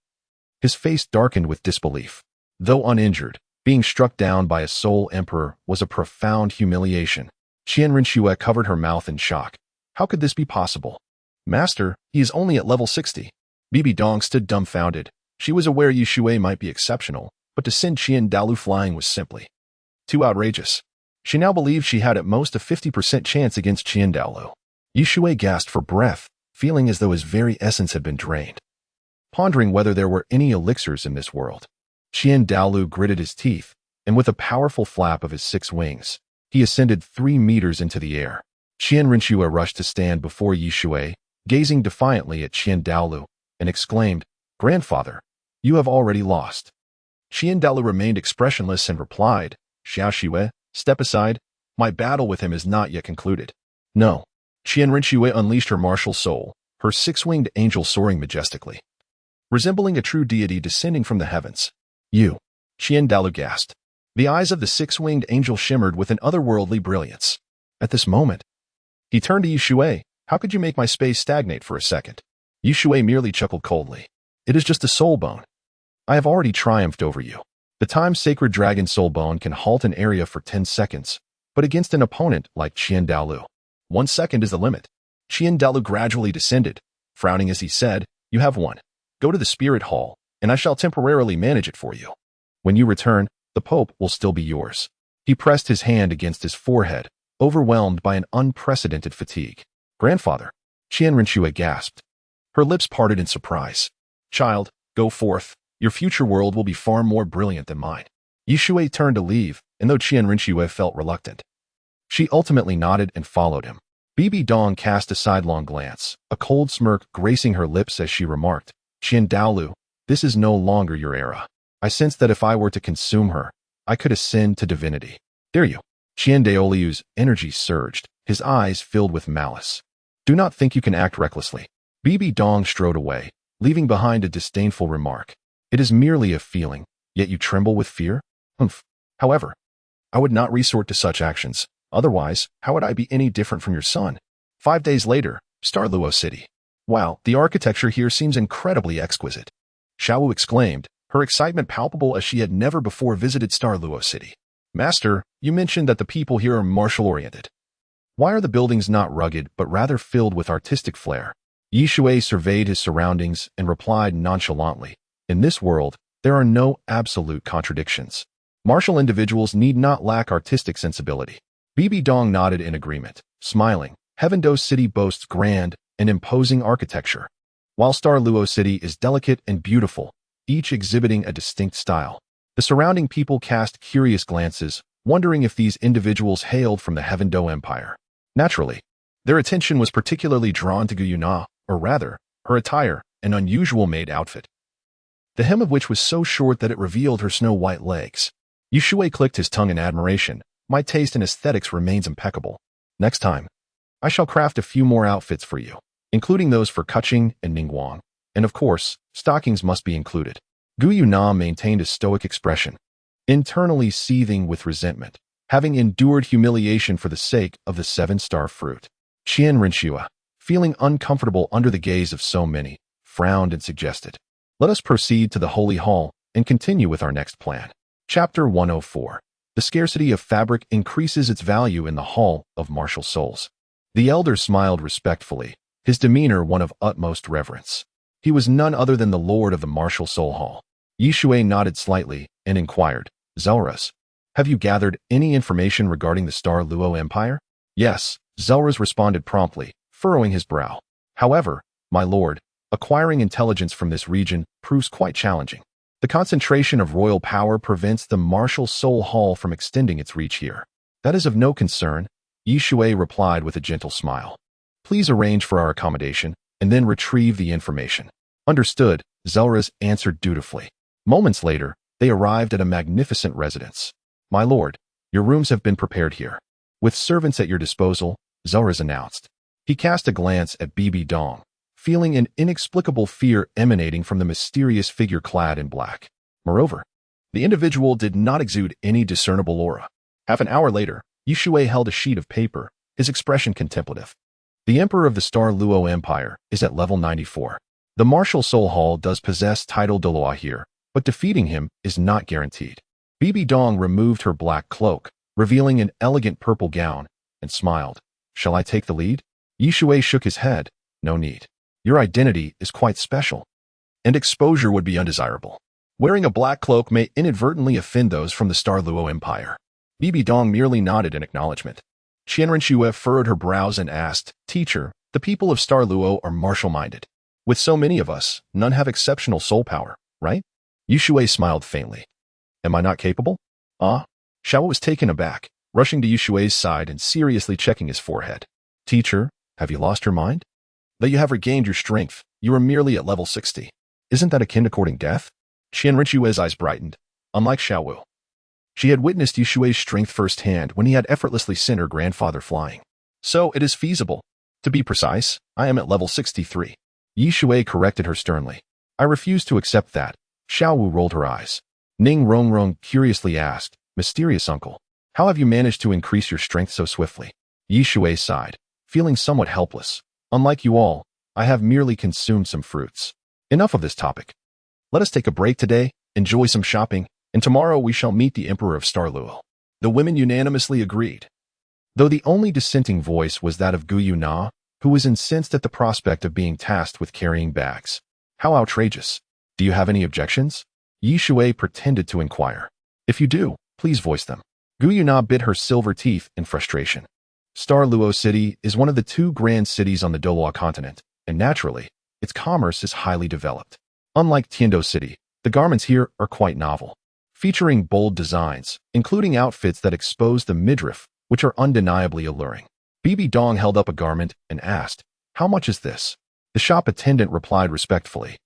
His face darkened with disbelief. Though uninjured, being struck down by a soul emperor was a profound humiliation. Rinxue covered her mouth in shock. How could this be possible? Master, he is only at level 60. Bibi Dong stood dumbfounded. She was aware Yishui might be exceptional, but to send Dalu flying was simply too outrageous. She now believed she had at most a 50% chance against Dalu. Yishui gasped for breath, feeling as though his very essence had been drained, pondering whether there were any elixirs in this world. Dalu gritted his teeth, and with a powerful flap of his 6 wings, he ascended 3 meters into the air. Rinxue rushed to stand before Yishui, gazing defiantly at Dalu, and exclaimed, Grandfather, you have already lost. Dalu remained expressionless and replied, Xiaowu, step aside. My battle with him is not yet concluded. No. Rinxue unleashed her martial soul, her 6-winged angel soaring majestically, resembling a true deity descending from the heavens. You. Dalu gasped. The eyes of the 6-winged angel shimmered with an otherworldly brilliance. At this moment, he turned to Shui. How could you make my space stagnate for a second? Shui merely chuckled coldly. It is just a soul bone. I have already triumphed over you. The time-sacred dragon soul bone can halt an area for 10 seconds, but against an opponent like Douluo, 1 second is the limit. Douluo gradually descended, frowning as he said, You have won. Go to the spirit hall, and I shall temporarily manage it for you. When you return, the Pope will still be yours. He pressed his hand against his forehead, overwhelmed by an unprecedented fatigue. Grandfather, Rinxue gasped. Her lips parted in surprise. Child, go forth. Your future world will be far more brilliant than mine. Shui turned to leave, and though Rinxue felt reluctant, she ultimately nodded and followed him. Bibi Dong cast a sidelong glance, a cold smirk gracing her lips as she remarked, Douluo, this is no longer your era. I sense that if I were to consume her, I could ascend to divinity. Dare you? Douluo's energy surged, his eyes filled with malice. Do not think you can act recklessly. Bibi Dong strode away, leaving behind a disdainful remark. It is merely a feeling, yet you tremble with fear? Humph. However, I would not resort to such actions. Otherwise, how would I be any different from your son? 5 days later, Douluo City. Wow, the architecture here seems incredibly exquisite. Xiao Wu exclaimed, her excitement palpable as she had never before visited Douluo City. Master, you mentioned that the people here are martial-oriented. Why are the buildings not rugged but rather filled with artistic flair? Shui surveyed his surroundings and replied nonchalantly, In this world, there are no absolute contradictions. Martial individuals need not lack artistic sensibility. Bibi Dong nodded in agreement, smiling. Heavendo's City boasts grand and imposing architecture, while Douluo City is delicate and beautiful, each exhibiting a distinct style. The surrounding people cast curious glances, wondering if these individuals hailed from the Heavendo Empire. Naturally, their attention was particularly drawn to Guyuna, or rather, her attire, an unusual maid outfit, the hem of which was so short that it revealed her snow-white legs. Shui clicked his tongue in admiration. My taste in aesthetics remains impeccable. Next time, I shall craft a few more outfits for you, including those for Kuching and Ningguang. And of course, stockings must be included. Gu Yuna maintained a stoic expression, internally seething with resentment, having endured humiliation for the sake of the 7-star fruit. Rinxue, feeling uncomfortable under the gaze of so many, frowned and suggested, Let us proceed to the Holy Hall and continue with our next plan. Chapter 104. The scarcity of fabric increases its value in the Hall of Martial Souls. The elder smiled respectfully, his demeanor one of utmost reverence. He was none other than the lord of the Martial Soul Hall. Shui nodded slightly and inquired, Zelras, have you gathered any information regarding the Douluo Empire? Yes, Zelras responded promptly, furrowing his brow. However, my lord, acquiring intelligence from this region proves quite challenging. The concentration of royal power prevents the Martial Soul Hall from extending its reach here. That is of no concern, Shui replied with a gentle smile. Please arrange for our accommodation, and then retrieve the information. Understood, Zelras answered dutifully. Moments later, they arrived at a magnificent residence. My lord, your rooms have been prepared here. With servants at your disposal, Zelras announced. He cast a glance at Bibi Dong, feeling an inexplicable fear emanating from the mysterious figure clad in black. Moreover, the individual did not exude any discernible aura. Half an hour later, Shui held a sheet of paper, his expression contemplative. The Emperor of the Douluo Empire is at level 94. The Martial Soul Hall does possess title Douluo here, but defeating him is not guaranteed. Bibi Dong removed her black cloak, revealing an elegant purple gown, and smiled. Shall I take the lead? Shui shook his head. No need. Your identity is quite special, and exposure would be undesirable. Wearing a black cloak may inadvertently offend those from the Douluo Empire. Bibi Dong merely nodded in acknowledgement. Rinxue furrowed her brows and asked, Teacher, the people of Douluo are martial-minded. With so many of us, none have exceptional soul power, right? Shui smiled faintly. Am I not capable? Ah? Xiao was taken aback, rushing to Shui's side and seriously checking his forehead. Teacher, have you lost your mind? Though you have regained your strength, you are merely at level 60. Isn't that akin to courting death? Rinxue's eyes brightened. Unlike Xiao Wu, she had witnessed Shui's strength firsthand when he had effortlessly sent her grandfather flying. So it is feasible. To be precise, I am at level 63. Shui corrected her sternly. I refuse to accept that. Xiao Wu rolled her eyes. Ning Rongrong curiously asked, Mysterious uncle, how have you managed to increase your strength so swiftly? Shui sighed, feeling somewhat helpless. Unlike you all, I have merely consumed some fruits. Enough of this topic. Let us take a break today, enjoy some shopping, and tomorrow we shall meet the Emperor of Starluo. The women unanimously agreed, though the only dissenting voice was that of Guyu Na, who was incensed at the prospect of being tasked with carrying bags. How outrageous. Do you have any objections? Shui pretended to inquire. If you do, please voice them. Guyu Na bit her silver teeth in frustration. Starluo City is one of the 2 grand cities on the Douluo Continent, and naturally, its commerce is highly developed. Unlike Tiando City, the garments here are quite novel, featuring bold designs, including outfits that expose the midriff, which are undeniably alluring. Bibi Dong held up a garment and asked, "How much is this?" The shop attendant replied respectfully,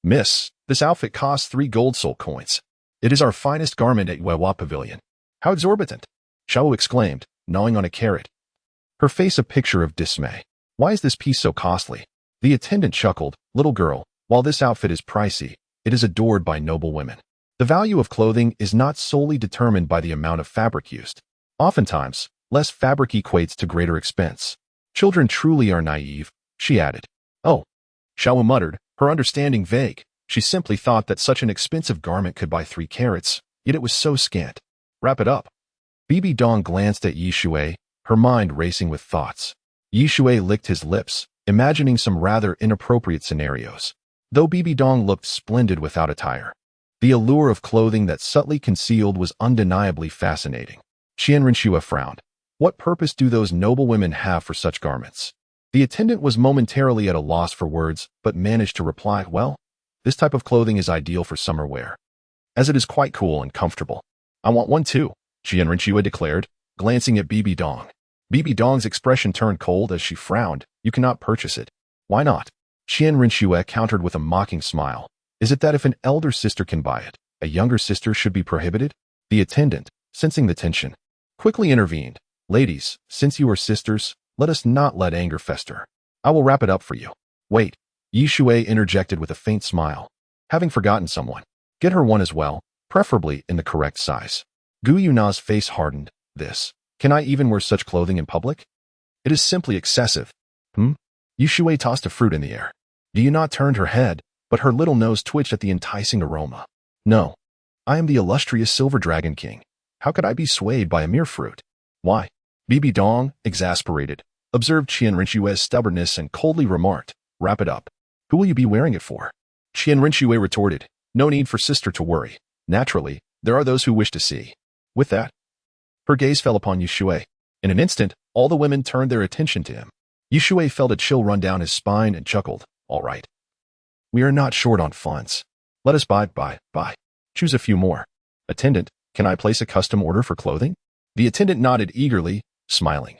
"Miss, this outfit costs 3 gold soul coins. It is our finest garment at Wewa Pavilion." "How exorbitant!" Xiaowu exclaimed, gnawing on a carrot, her face a picture of dismay. "Why is this piece so costly?" The attendant chuckled, "Little girl, while this outfit is pricey, it is adored by noble women. The value of clothing is not solely determined by the amount of fabric used. Oftentimes, less fabric equates to greater expense. Children truly are naive," she added. "Oh," Xiaowu muttered, her understanding vague. She simply thought that such an expensive garment could buy 3 carats, yet it was so scant. "Wrap it up." Bibi Dong glanced at Shui, her mind racing with thoughts. Shui licked his lips, imagining some rather inappropriate scenarios. Though Bibi Dong looked splendid without attire, the allure of clothing that subtly concealed was undeniably fascinating. Qianrenxue frowned. What purpose do those noble women have for such garments? The attendant was momentarily at a loss for words, but managed to reply, "Well, this type of clothing is ideal for summer wear, as it is quite cool and comfortable." "I want one too," Qianrenxue declared, glancing at Bibi Dong. Bibi Dong's expression turned cold as she frowned. "You cannot purchase it." "Why not?" Qianrenxue countered with a mocking smile. "Is it that if an elder sister can buy it, a younger sister should be prohibited?" The attendant, sensing the tension, quickly intervened. "Ladies, since you are sisters, let us not let anger fester. I will wrap it up for you." "Wait," Shui interjected with a faint smile. "Having forgotten someone. Get her one as well, preferably in the correct size." Guyu Na's face hardened. "This. Can I even wear such clothing in public? It is simply excessive." Shui tossed a fruit in the air. Guyu Na turned her head, but her little nose twitched at the enticing aroma. "No. I am the illustrious Silver Dragon King. How could I be swayed by a mere fruit?" "Why?" Bibi Dong, exasperated, observed Qianrenshue's stubbornness and coldly remarked, "Wrap it up. Who will you be wearing it for?" Qianrenshue retorted, "No need for sister to worry. Naturally, there are those who wish to see." With that, her gaze fell upon Shui. In an instant, all the women turned their attention to him. Shui felt a chill run down his spine and chuckled. "All right. We are not short on funds. Let us buy. Choose a few more. Attendant, can I place a custom order for clothing?" The attendant nodded eagerly, smiling.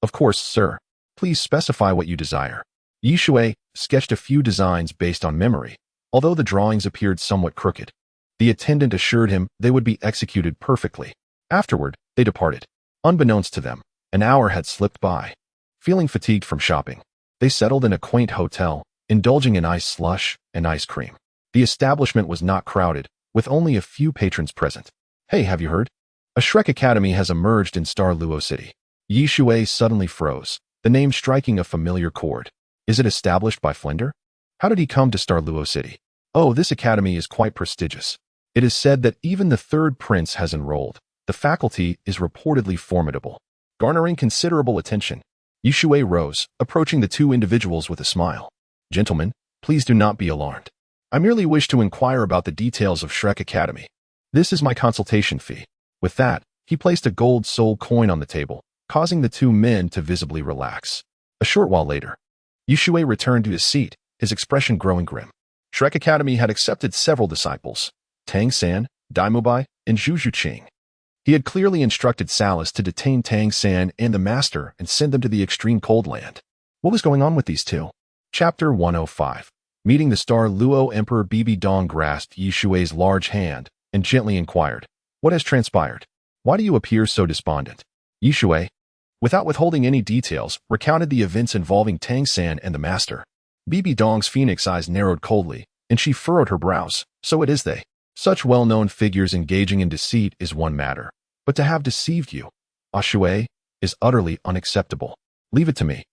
"Of course, sir. Please specify what you desire." Shui sketched a few designs based on memory, although the drawings appeared somewhat crooked. The attendant assured him they would be executed perfectly. Afterward, they departed. Unbeknownst to them, an hour had slipped by. Feeling fatigued from shopping, they settled in a quaint hotel, indulging in ice slush and ice cream. The establishment was not crowded, with only a few patrons present. "Hey, have you heard? A Shrek Academy has emerged in Starluo City." Shui suddenly froze, the name striking a familiar chord. "Is it established by Flender? How did he come to Starluo City?" "Oh, this academy is quite prestigious. It is said that even the third prince has enrolled. The faculty is reportedly formidable, garnering considerable attention." Shui rose, approaching the 2 individuals with a smile. "Gentlemen, please do not be alarmed. I merely wish to inquire about the details of Shrek Academy. This is my consultation fee." With that, he placed a gold soul coin on the table, causing the 2 men to visibly relax. A short while later, Shui returned to his seat, his expression growing grim. Shrek Academy had accepted several disciples, Tang San, Daimubai, and Zhu Qing. He had clearly instructed Salas to detain Tang San and the master and send them to the extreme cold land. What was going on with these 2? Chapter 105. Meeting the Starluo Emperor. Bibi Dong grasped Shui's large hand and gently inquired, "What has transpired? Why do you appear so despondent?" Shui, without withholding any details, recounted the events involving Tang San and the master. Bibi Dong's phoenix eyes narrowed coldly, and she furrowed her brows. "So it is they. Such well-known figures engaging in deceit is one matter, but to have deceived you, Shui, is utterly unacceptable. Leave it to me.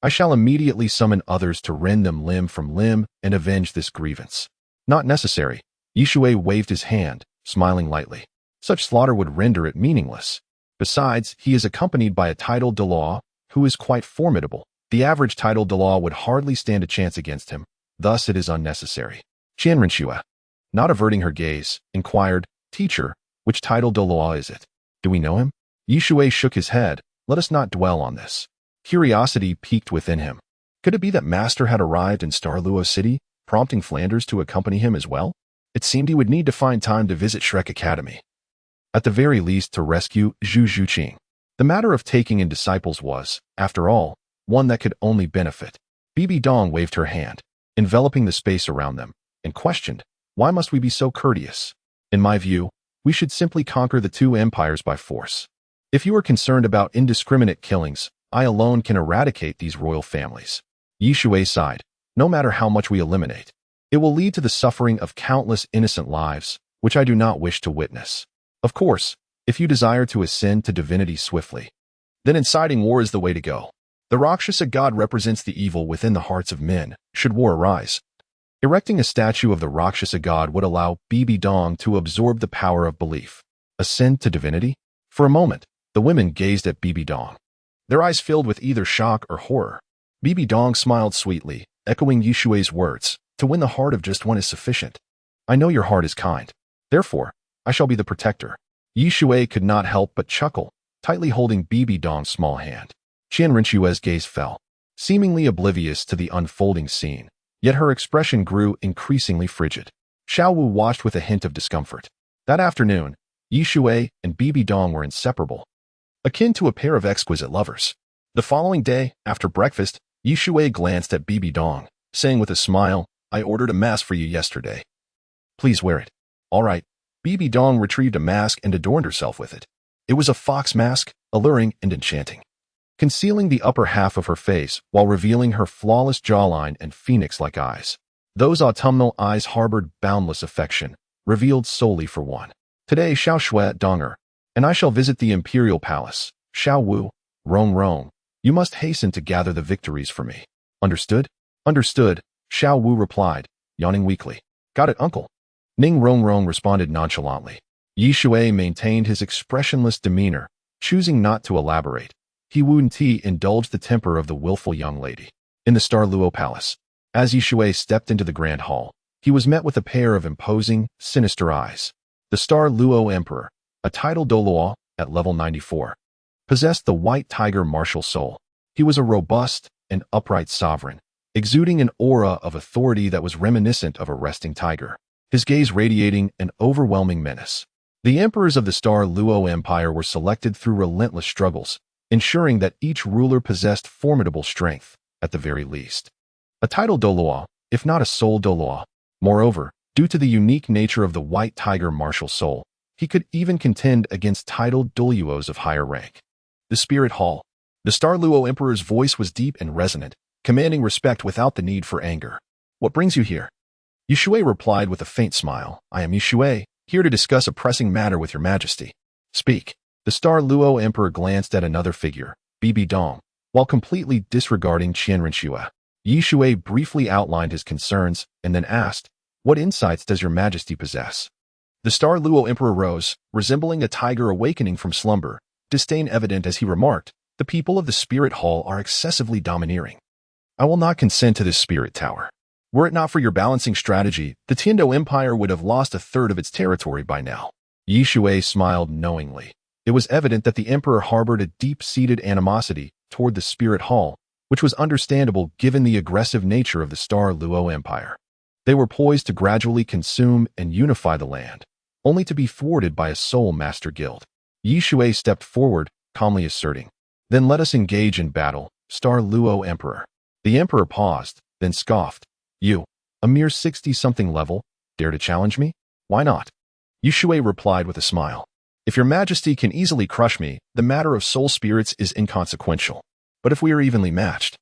I shall immediately summon others to rend them limb from limb and avenge this grievance. Not necessary. Shui waved his hand, smiling lightly. Such slaughter would render it meaningless. Besides, he is accompanied by a titled Douluo, who is quite formidable. The average titled Douluo would hardly stand a chance against him. Thus it is unnecessary. Qianrenxue, not averting her gaze, inquired, Teacher, which titled Douluo is it? Do we know him? Shui shook his head. Let us not dwell on this. Curiosity piqued within him. Could it be that Master had arrived in Douluo City, prompting Flanders to accompany him as well? It seemed he would need to find time to visit Shrek Academy. At the very least, to rescue Zhu Zhuqing. The matter of taking in disciples was, after all, one that could only benefit. Bibi Dong waved her hand, enveloping the space around them, and questioned, why must we be so courteous? In my view, we should simply conquer the two empires by force. If you are concerned about indiscriminate killings, I alone can eradicate these royal families. Shui sighed. No matter how much we eliminate, it will lead to the suffering of countless innocent lives, which I do not wish to witness. Of course, if you desire to ascend to divinity swiftly, then inciting war is the way to go. The Rakshasa God represents the evil within the hearts of men, should war arise. Erecting a statue of the Rakshasa God would allow Bibi Dong to absorb the power of belief. Ascend to divinity? For a moment, the women gazed at Bibi Dong, their eyes filled with either shock or horror. Bibi Dong smiled sweetly, echoing Shui's words, to win the heart of just one is sufficient. I know your heart is kind. Therefore, I shall be the protector. Shui could not help but chuckle, tightly holding Bibi Dong's small hand. Qianrenxue's gaze fell, seemingly oblivious to the unfolding scene, yet her expression grew increasingly frigid. Xiao Wu watched with a hint of discomfort. That afternoon, Shui and Bibi Dong were inseparable, akin to a pair of exquisite lovers. The following day, after breakfast, Shui glanced at Bibi Dong, saying with a smile, I ordered a mask for you yesterday. Please wear it. All right. Bibi Dong retrieved a mask and adorned herself with it. It was a fox mask, alluring and enchanting, concealing the upper half of her face while revealing her flawless jawline and phoenix-like eyes. Those autumnal eyes harbored boundless affection, revealed solely for one. Today, Xiao Shui Donger, and I shall visit the imperial palace. Xiao Wu, Rong Rong, you must hasten to gather the victories for me. Understood? Understood, Xiao Wu replied, yawning weakly. Got it, uncle. Ning Rongrong responded nonchalantly. Shui maintained his expressionless demeanor, choosing not to elaborate. He Wu-Ti indulged the temper of the willful young lady. In the Douluo Palace, as Shui stepped into the grand hall, he was met with a pair of imposing, sinister eyes. The Douluo Emperor, a titled Douluo, at level 94, possessed the white tiger martial soul. He was a robust and upright sovereign, exuding an aura of authority that was reminiscent of a resting tiger, his gaze radiating an overwhelming menace. The emperors of the Douluo Empire were selected through relentless struggles, ensuring that each ruler possessed formidable strength, at the very least. A titled Douluo, if not a soul Douluo. Moreover, due to the unique nature of the white tiger martial soul, he could even contend against titled Douluos of higher rank. The Spirit Hall. The Douluo Emperor's voice was deep and resonant, commanding respect without the need for anger. What brings you here? Shui replied with a faint smile. I am Shui, here to discuss a pressing matter with your majesty. Speak. The Douluo Emperor glanced at another figure, Bibi Dong, while completely disregarding Qianrenxue. Shui briefly outlined his concerns and then asked, what insights does your majesty possess? The Douluo Emperor rose, resembling a tiger awakening from slumber, disdain evident as he remarked, the people of the Spirit Hall are excessively domineering. I will not consent to this spirit tower. Were it not for your balancing strategy, the Tiando Empire would have lost a third of its territory by now. Shui smiled knowingly. It was evident that the emperor harbored a deep-seated animosity toward the Spirit Hall, which was understandable given the aggressive nature of the Douluo Empire. They were poised to gradually consume and unify the land, only to be thwarted by a soul master guild. Shui stepped forward, calmly asserting, then let us engage in battle, Douluo Emperor. The emperor paused, then scoffed. You, a mere 60-something level, dare to challenge me? Why not? Shui replied with a smile. If your majesty can easily crush me, the matter of soul spirits is inconsequential. But if we are evenly matched,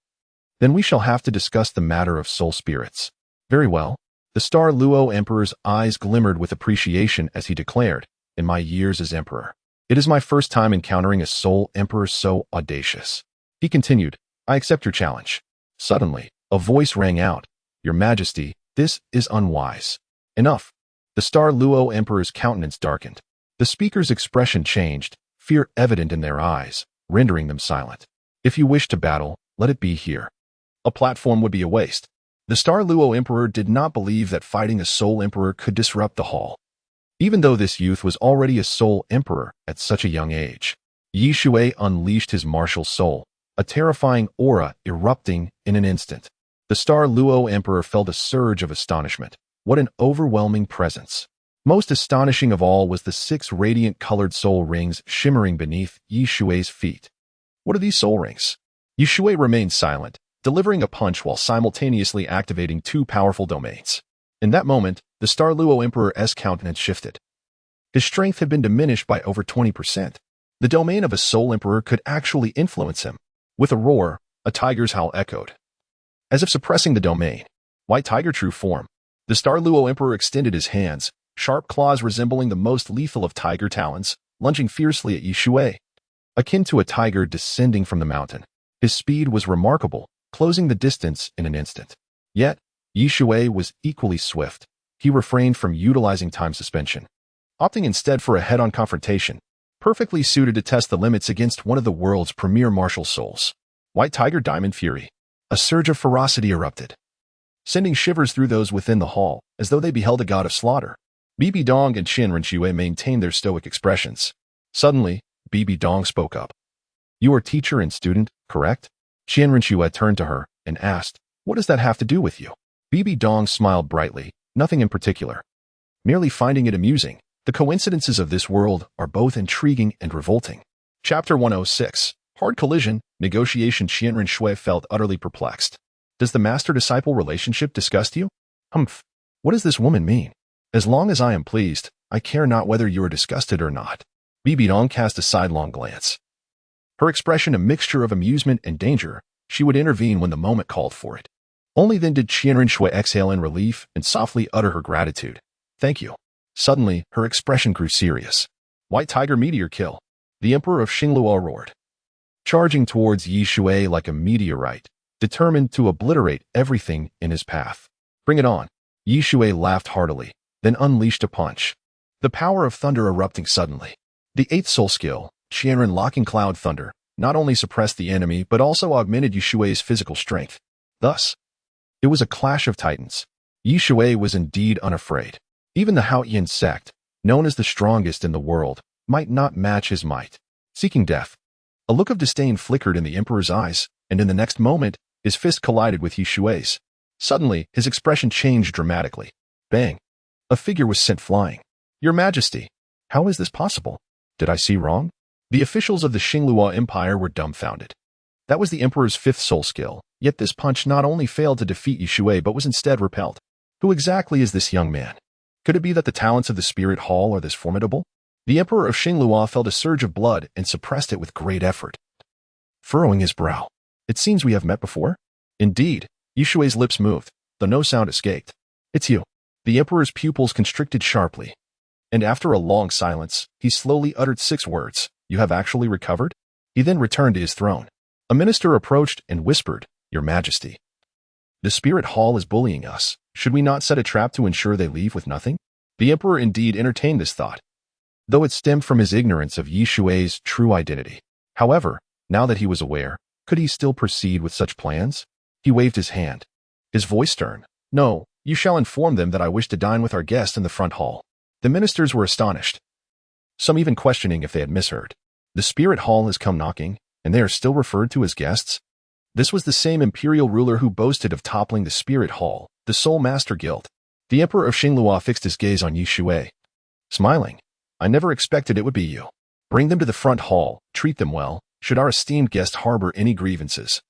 then we shall have to discuss the matter of soul spirits. Very well. The Douluo Emperor's eyes glimmered with appreciation as he declared, in my years as emperor, It is my first time encountering a Soul Emperor so audacious. He continued, I accept your challenge. Suddenly, a voice rang out. Your Majesty, this is unwise. Enough. The Star Luo Emperor's countenance darkened. The speaker's expression changed, fear evident in their eyes, rendering them silent. If you wish to battle, let it be here. A platform would be a waste. The Star Luo Emperor did not believe that fighting a Soul Emperor could disrupt the hall. Even though this youth was already a Soul Emperor at such a young age, Shui unleashed his martial soul, a terrifying aura erupting in an instant. The Star Luo Emperor felt a surge of astonishment. What an overwhelming presence. Most astonishing of all was the 6 radiant-colored soul rings shimmering beneath Shui's feet. What are these soul rings? Shui remained silent, delivering a punch while simultaneously activating 2 powerful domains. In that moment, the Star Luo Emperor's countenance shifted. His strength had been diminished by over 20%. The domain of a Soul Emperor could actually influence him. With a roar, a tiger's howl echoed. As if suppressing the domain, White Tiger true form, the Star Luo Emperor extended his hands, sharp claws resembling the most lethal of tiger talons, lunging fiercely at Shui. Akin to a tiger descending from the mountain, his speed was remarkable, closing the distance in an instant. Yet, Shui was equally swift. He refrained from utilizing time suspension, opting instead for a head-on confrontation, perfectly suited to test the limits against one of the world's premier martial souls. White Tiger Diamond Fury. A surge of ferocity erupted, sending shivers through those within the hall, as though they beheld a god of slaughter. Bibi Dong and Qianren Shui maintained their stoic expressions. Suddenly, Bibi Dong spoke up. You are teacher and student, correct? Qianren Shui turned to her and asked, what does that have to do with you? Bibi Dong smiled brightly, nothing in particular. Merely finding it amusing. The coincidences of this world are both intriguing and revolting. Chapter 106. Hard Collision, Negotiation. Qianren Shui felt utterly perplexed. Does the master-disciple relationship disgust you? Humph. What does this woman mean? As long as I am pleased, I care not whether you are disgusted or not. Bibi Dong cast a sidelong glance. Her expression a mixture of amusement and danger. She would intervene when the moment called for it. Only then did Qianren Shui exhale in relief and softly utter her gratitude. Thank you. Suddenly, her expression grew serious. White Tiger Meteor Kill. The Emperor of Xingluo roared, charging towards Shui like a meteorite, determined to obliterate everything in his path. Bring it on. Shui laughed heartily, then unleashed a punch. The power of thunder erupting suddenly. The 8th soul skill, Qianren Locking Cloud Thunder, not only suppressed the enemy but also augmented Shui's physical strength. Thus, it was a clash of titans. Shui was indeed unafraid. Even the Haoyan sect, known as the strongest in the world, might not match his might. Seeking death. A look of disdain flickered in the Emperor's eyes, and in the next moment, his fist collided with Shui's. Suddenly, his expression changed dramatically. Bang! A figure was sent flying. Your Majesty, how is this possible? Did I see wrong? The officials of the Xingluo Empire were dumbfounded. That was the Emperor's 5th soul skill, yet this punch not only failed to defeat Shui but was instead repelled. Who exactly is this young man? Could it be that the talents of the Spirit Hall are this formidable? The Emperor of Xingluo felt a surge of blood and suppressed it with great effort. Furrowing his brow. It seems we have met before? Indeed, Shui's lips moved, though no sound escaped. It's you. The Emperor's pupils constricted sharply. And after a long silence, he slowly uttered 6 words. You have actually recovered? He then returned to his throne. A minister approached and whispered, Your Majesty. The Spirit Hall is bullying us. Should we not set a trap to ensure they leave with nothing? The Emperor indeed entertained this thought, though it stemmed from his ignorance of Shui's true identity. However, now that he was aware, could he still proceed with such plans? He waved his hand, his voice stern. No, you shall inform them that I wish to dine with our guest in the front hall. The ministers were astonished, some even questioning if they had misheard. The Spirit Hall has come knocking, and they are still referred to as guests? This was the same imperial ruler who boasted of toppling the Spirit Hall, the Soul Master Guild. The Emperor of Xingluo fixed his gaze on Shui, smiling. I never expected it would be you. Bring them to the front hall, treat them well, should our esteemed guest harbor any grievances.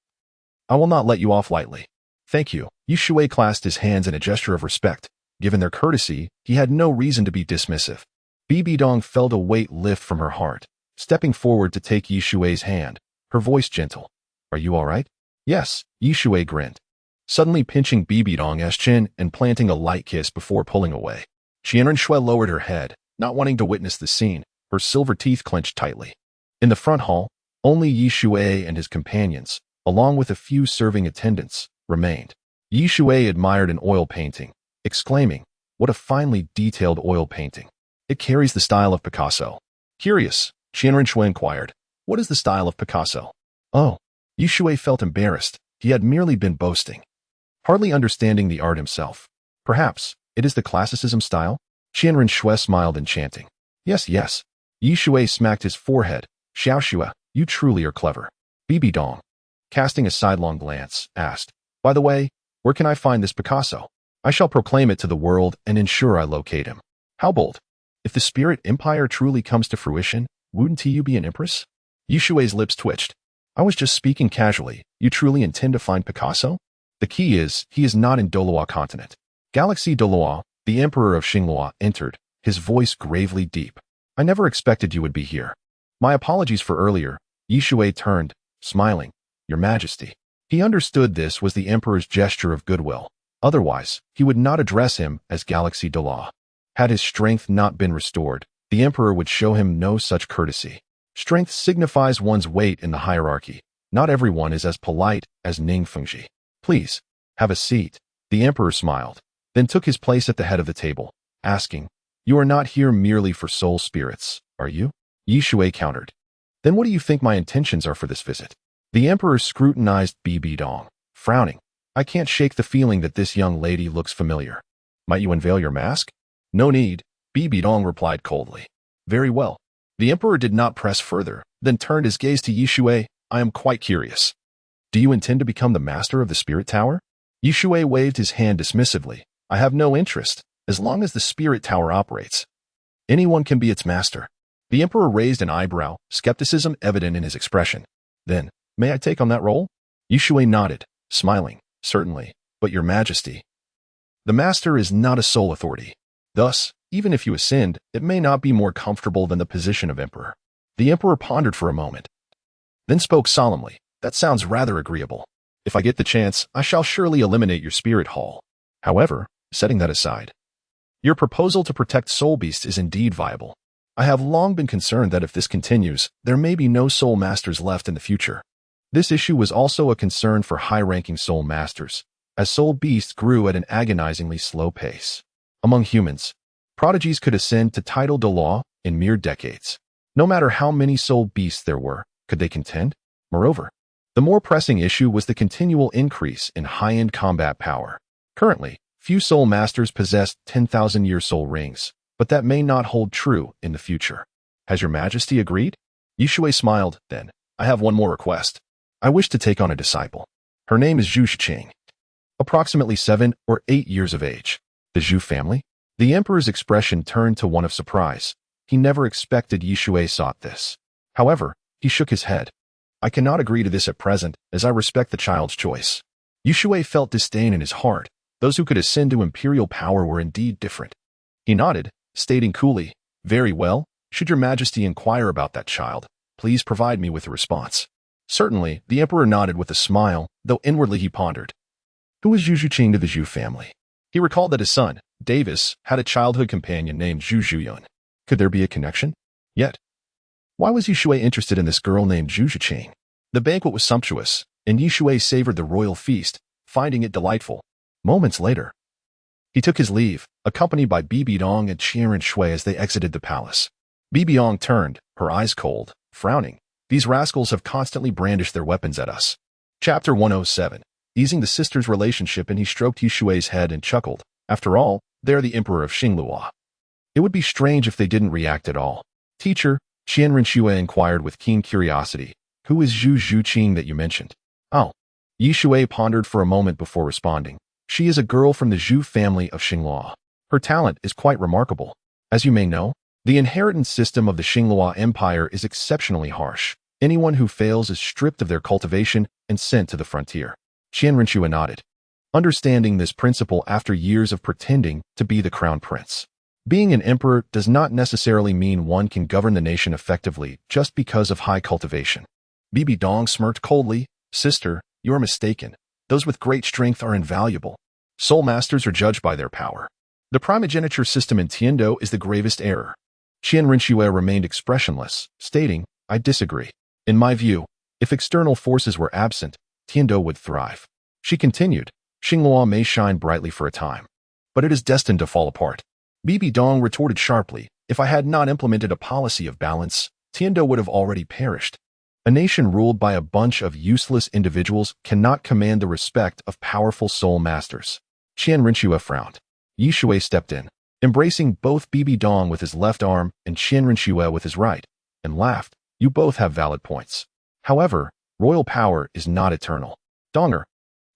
I will not let you off lightly. Thank you. Shui clasped his hands in a gesture of respect. Given their courtesy, he had no reason to be dismissive. Bibi Dong felt a weight lift from her heart, stepping forward to take Shui's hand, her voice gentle. Are you all right? Yes, Shui grinned, suddenly pinching Bibi Dong's chin and planting a light kiss before pulling away. Qianren Shui lowered her head, not wanting to witness the scene, her silver teeth clenched tightly. In the front hall, only Yi Shui and his companions, along with a few serving attendants, remained. Yi Shui admired an oil painting, exclaiming, "What a finely detailed oil painting. It carries the style of Picasso." Curious, Qianren inquired, "What is the style of Picasso?" Oh, Yi Shui felt embarrassed. He had merely been boasting, hardly understanding the art himself. Perhaps it is the classicism style? Qianren smiled, enchanting. Yes, yes. Yi Shui smacked his forehead. Xiao, you truly are clever. Bibi Dong, casting a sidelong glance, asked, "By the way, where can I find this Picasso? I shall proclaim it to the world and ensure I locate him." How bold. If the spirit empire truly comes to fruition, wouldn't you be an empress? Yi Shui's lips twitched. I was just speaking casually. You truly intend to find Picasso? The key is, he is not in Douluo Continent. Galaxy Douluo, the emperor of Xinglua, entered, his voice gravely deep. I never expected you would be here. My apologies for earlier. Yi Shui turned, smiling. Your Majesty. He understood this was the emperor's gesture of goodwill. Otherwise, he would not address him as Galaxy Douluo. Had his strength not been restored, the emperor would show him no such courtesy. Strength signifies one's weight in the hierarchy. Not everyone is as polite as Ning Fengji. Please, have a seat. The emperor smiled, then took his place at the head of the table, asking, You are not here merely for soul spirits, are you? Yi Shui countered. Then what do you think my intentions are for this visit? The emperor scrutinized Bibi Dong, frowning. I can't shake the feeling that this young lady looks familiar. Might you unveil your mask? No need, Bibi Dong replied coldly. Very well. The emperor did not press further, then turned his gaze to Yi Shui. I am quite curious. Do you intend to become the master of the spirit tower? Yi Shui waved his hand dismissively. I have no interest, as long as the spirit tower operates. Anyone can be its master. The emperor raised an eyebrow, skepticism evident in his expression. Then, may I take on that role? Yi Shui nodded, smiling. Certainly, but your majesty. The master is not a sole authority. Thus, even if you ascend, it may not be more comfortable than the position of emperor. The emperor pondered for a moment, then spoke solemnly. That sounds rather agreeable. If I get the chance, I shall surely eliminate your spirit hall. However, setting that aside, your proposal to protect soul beasts is indeed viable. I have long been concerned that if this continues, there may be no soul masters left in the future. This issue was also a concern for high-ranking soul masters, as soul beasts grew at an agonizingly slow pace. Among humans, prodigies could ascend to title de law in mere decades. No matter how many soul beasts there were, could they contend? Moreover, the more pressing issue was the continual increase in high-end combat power. Currently, few soul masters possess 10,000-year soul rings, but that may not hold true in the future. Has your majesty agreed? Yi Shui smiled, then. I have one more request. I wish to take on a disciple. Her name is Zhu Shiqing. Approximately 7 or 8 years of age. The Zhu family? The emperor's expression turned to one of surprise. He never expected Yi Shui sought this. However, he shook his head. I cannot agree to this at present, as I respect the child's choice. Yi Shui felt disdain in his heart. Those who could ascend to imperial power were indeed different. He nodded, stating coolly, Very well, should your majesty inquire about that child, please provide me with a response. Certainly, the emperor nodded with a smile, though inwardly he pondered. Who is Zhu Shiqing to the Zhu family? He recalled that his son, Davis, had a childhood companion named Zhu Zhuyun. Could there be a connection? Yet, why was Yi Shui interested in this girl named Zhu Shiqing? The banquet was sumptuous, and Yi Shui savored the royal feast, finding it delightful. Moments later, he took his leave, accompanied by Bibi Dong and Qianren Shui as they exited the palace. Bibi Dong turned, her eyes cold, frowning. These rascals have constantly brandished their weapons at us. Chapter 107. Easing the sisters' relationship, and he stroked Yi Shui's head and chuckled. After all, they're the emperor of Xinglua. It would be strange if they didn't react at all. Teacher, Qianren Shui inquired with keen curiosity. Who is Zhu Shiqing that you mentioned? Oh. Yi Shui pondered for a moment before responding. She is a girl from the Zhu family of Xinglua. Her talent is quite remarkable. As you may know, the inheritance system of the Xinglua Empire is exceptionally harsh. Anyone who fails is stripped of their cultivation and sent to the frontier. Qianren Shui nodded, understanding this principle after years of pretending to be the crown prince. Being an emperor does not necessarily mean one can govern the nation effectively just because of high cultivation. Bibi Dong smirked coldly. Sister, you are mistaken. Those with great strength are invaluable. Soul masters are judged by their power. The primogeniture system in Tiando is the gravest error. Qian Rinxue remained expressionless, stating, I disagree. In my view, if external forces were absent, Tiando would thrive. She continued, Xinghua may shine brightly for a time, but it is destined to fall apart. Bibi Dong retorted sharply, if I had not implemented a policy of balance, Tiando would have already perished. A nation ruled by a bunch of useless individuals cannot command the respect of powerful soul masters. Qian Rinxue frowned. Yi Shui stepped in, embracing both Bibi Dong with his left arm and Qian Rinxue with his right, and laughed, you both have valid points. However, royal power is not eternal. Donger,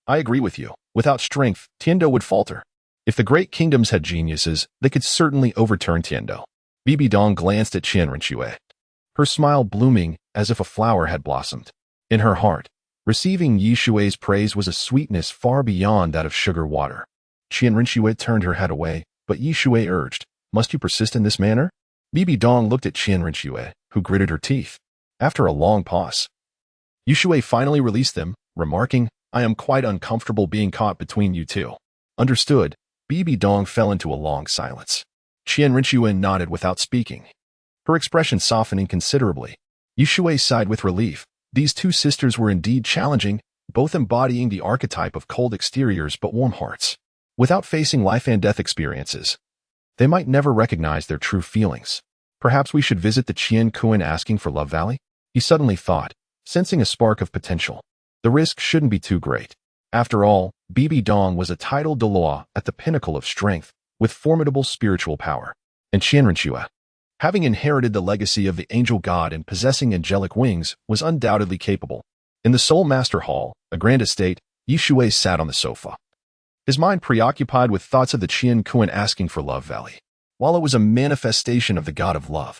I agree with you. Without strength, Tiando would falter. If the great kingdoms had geniuses, they could certainly overturn Tiando. Bibi Dong glanced at Qian Rinxue, her smile blooming as if a flower had blossomed. In her heart, receiving Yi Shui's praise was a sweetness far beyond that of sugar water. Qian Rinxue turned her head away, but Yi Shui urged, must you persist in this manner? Bibi Dong looked at Qian Rinxue, who gritted her teeth. After a long pause, Yi Shui finally released them, remarking, I am quite uncomfortable being caught between you two. Understood. Bibi Dong fell into a long silence. Qian Rinxue nodded without speaking, her expression softening considerably. Yi Shui sighed with relief. These two sisters were indeed challenging, both embodying the archetype of cold exteriors but warm hearts. Without facing life and death experiences, they might never recognize their true feelings. Perhaps we should visit the Qian Kuan asking for Love Valley? He suddenly thought, sensing a spark of potential. The risk shouldn't be too great. After all, Bibi Dong was a titled Douluo at the pinnacle of strength, with formidable spiritual power. And Qian Rinxue, having inherited the legacy of the angel god and possessing angelic wings, was undoubtedly capable. In the Soul Master Hall, a grand estate, Yi Shui sat on the sofa, his mind preoccupied with thoughts of the Qian Kuan asking for Love Valley. While it was a manifestation of the god of love,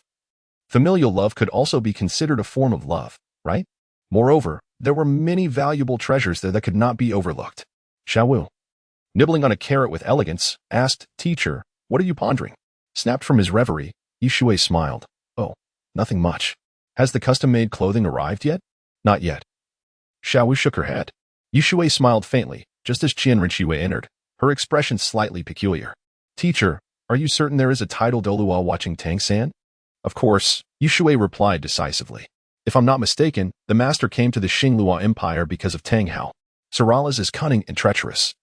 familial love could also be considered a form of love, right? Moreover, there were many valuable treasures there that could not be overlooked. Xiao Wu, nibbling on a carrot with elegance, asked, Teacher, what are you pondering? Snapped from his reverie, Yi Shui smiled. Oh, nothing much. Has the custom-made clothing arrived yet? Not yet. Xiao Wu shook her head. Yi Shui smiled faintly, just as Qian Rinxue entered, her expression slightly peculiar. Teacher, are you certain there is a tidal Douluo watching Tang San? Of course, Yi Shui replied decisively. If I'm not mistaken, the master came to the Xinghua Empire because of Tang Hao. Saralas is cunning and treacherous.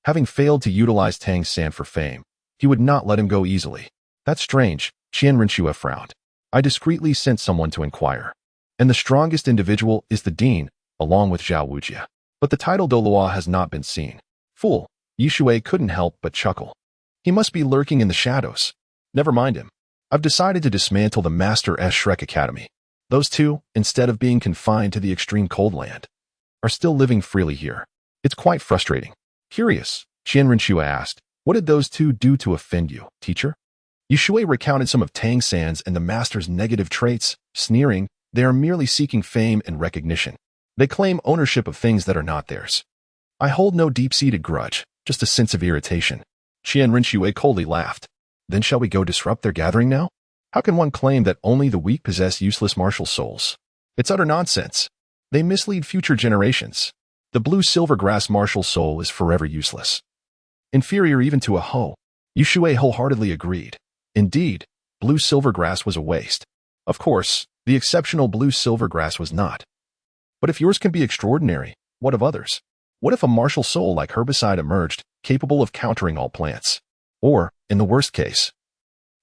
Having failed to utilize Tang San for fame, he would not let him go easily. That's strange, Qian Rinxue frowned. I discreetly sent someone to inquire. And the strongest individual is the dean, along with Xiao Wu. But the title Douluo has not been seen. Fool, Yi Shui couldn't help but chuckle. He must be lurking in the shadows. Never mind him. I've decided to dismantle the Master S. Shrek Academy. Those two, instead of being confined to the extreme cold land, are still living freely here. It's quite frustrating. Curious, Qian Rinxue asked, what did those two do to offend you, teacher? Yi Shui recounted some of Tang San's and the master's negative traits, sneering, they are merely seeking fame and recognition. They claim ownership of things that are not theirs. I hold no deep-seated grudge, just a sense of irritation. Qian Rinxue coldly laughed. Then shall we go disrupt their gathering now? How can one claim that only the weak possess useless martial souls? It's utter nonsense. They mislead future generations. The blue silvergrass martial soul is forever useless. Inferior even to a hoe. Yi Shui wholeheartedly agreed. Indeed, blue silvergrass was a waste. Of course, the exceptional blue silvergrass was not. But if yours can be extraordinary, what of others? What if a martial soul like herbicide emerged, capable of countering all plants? Or, in the worst case,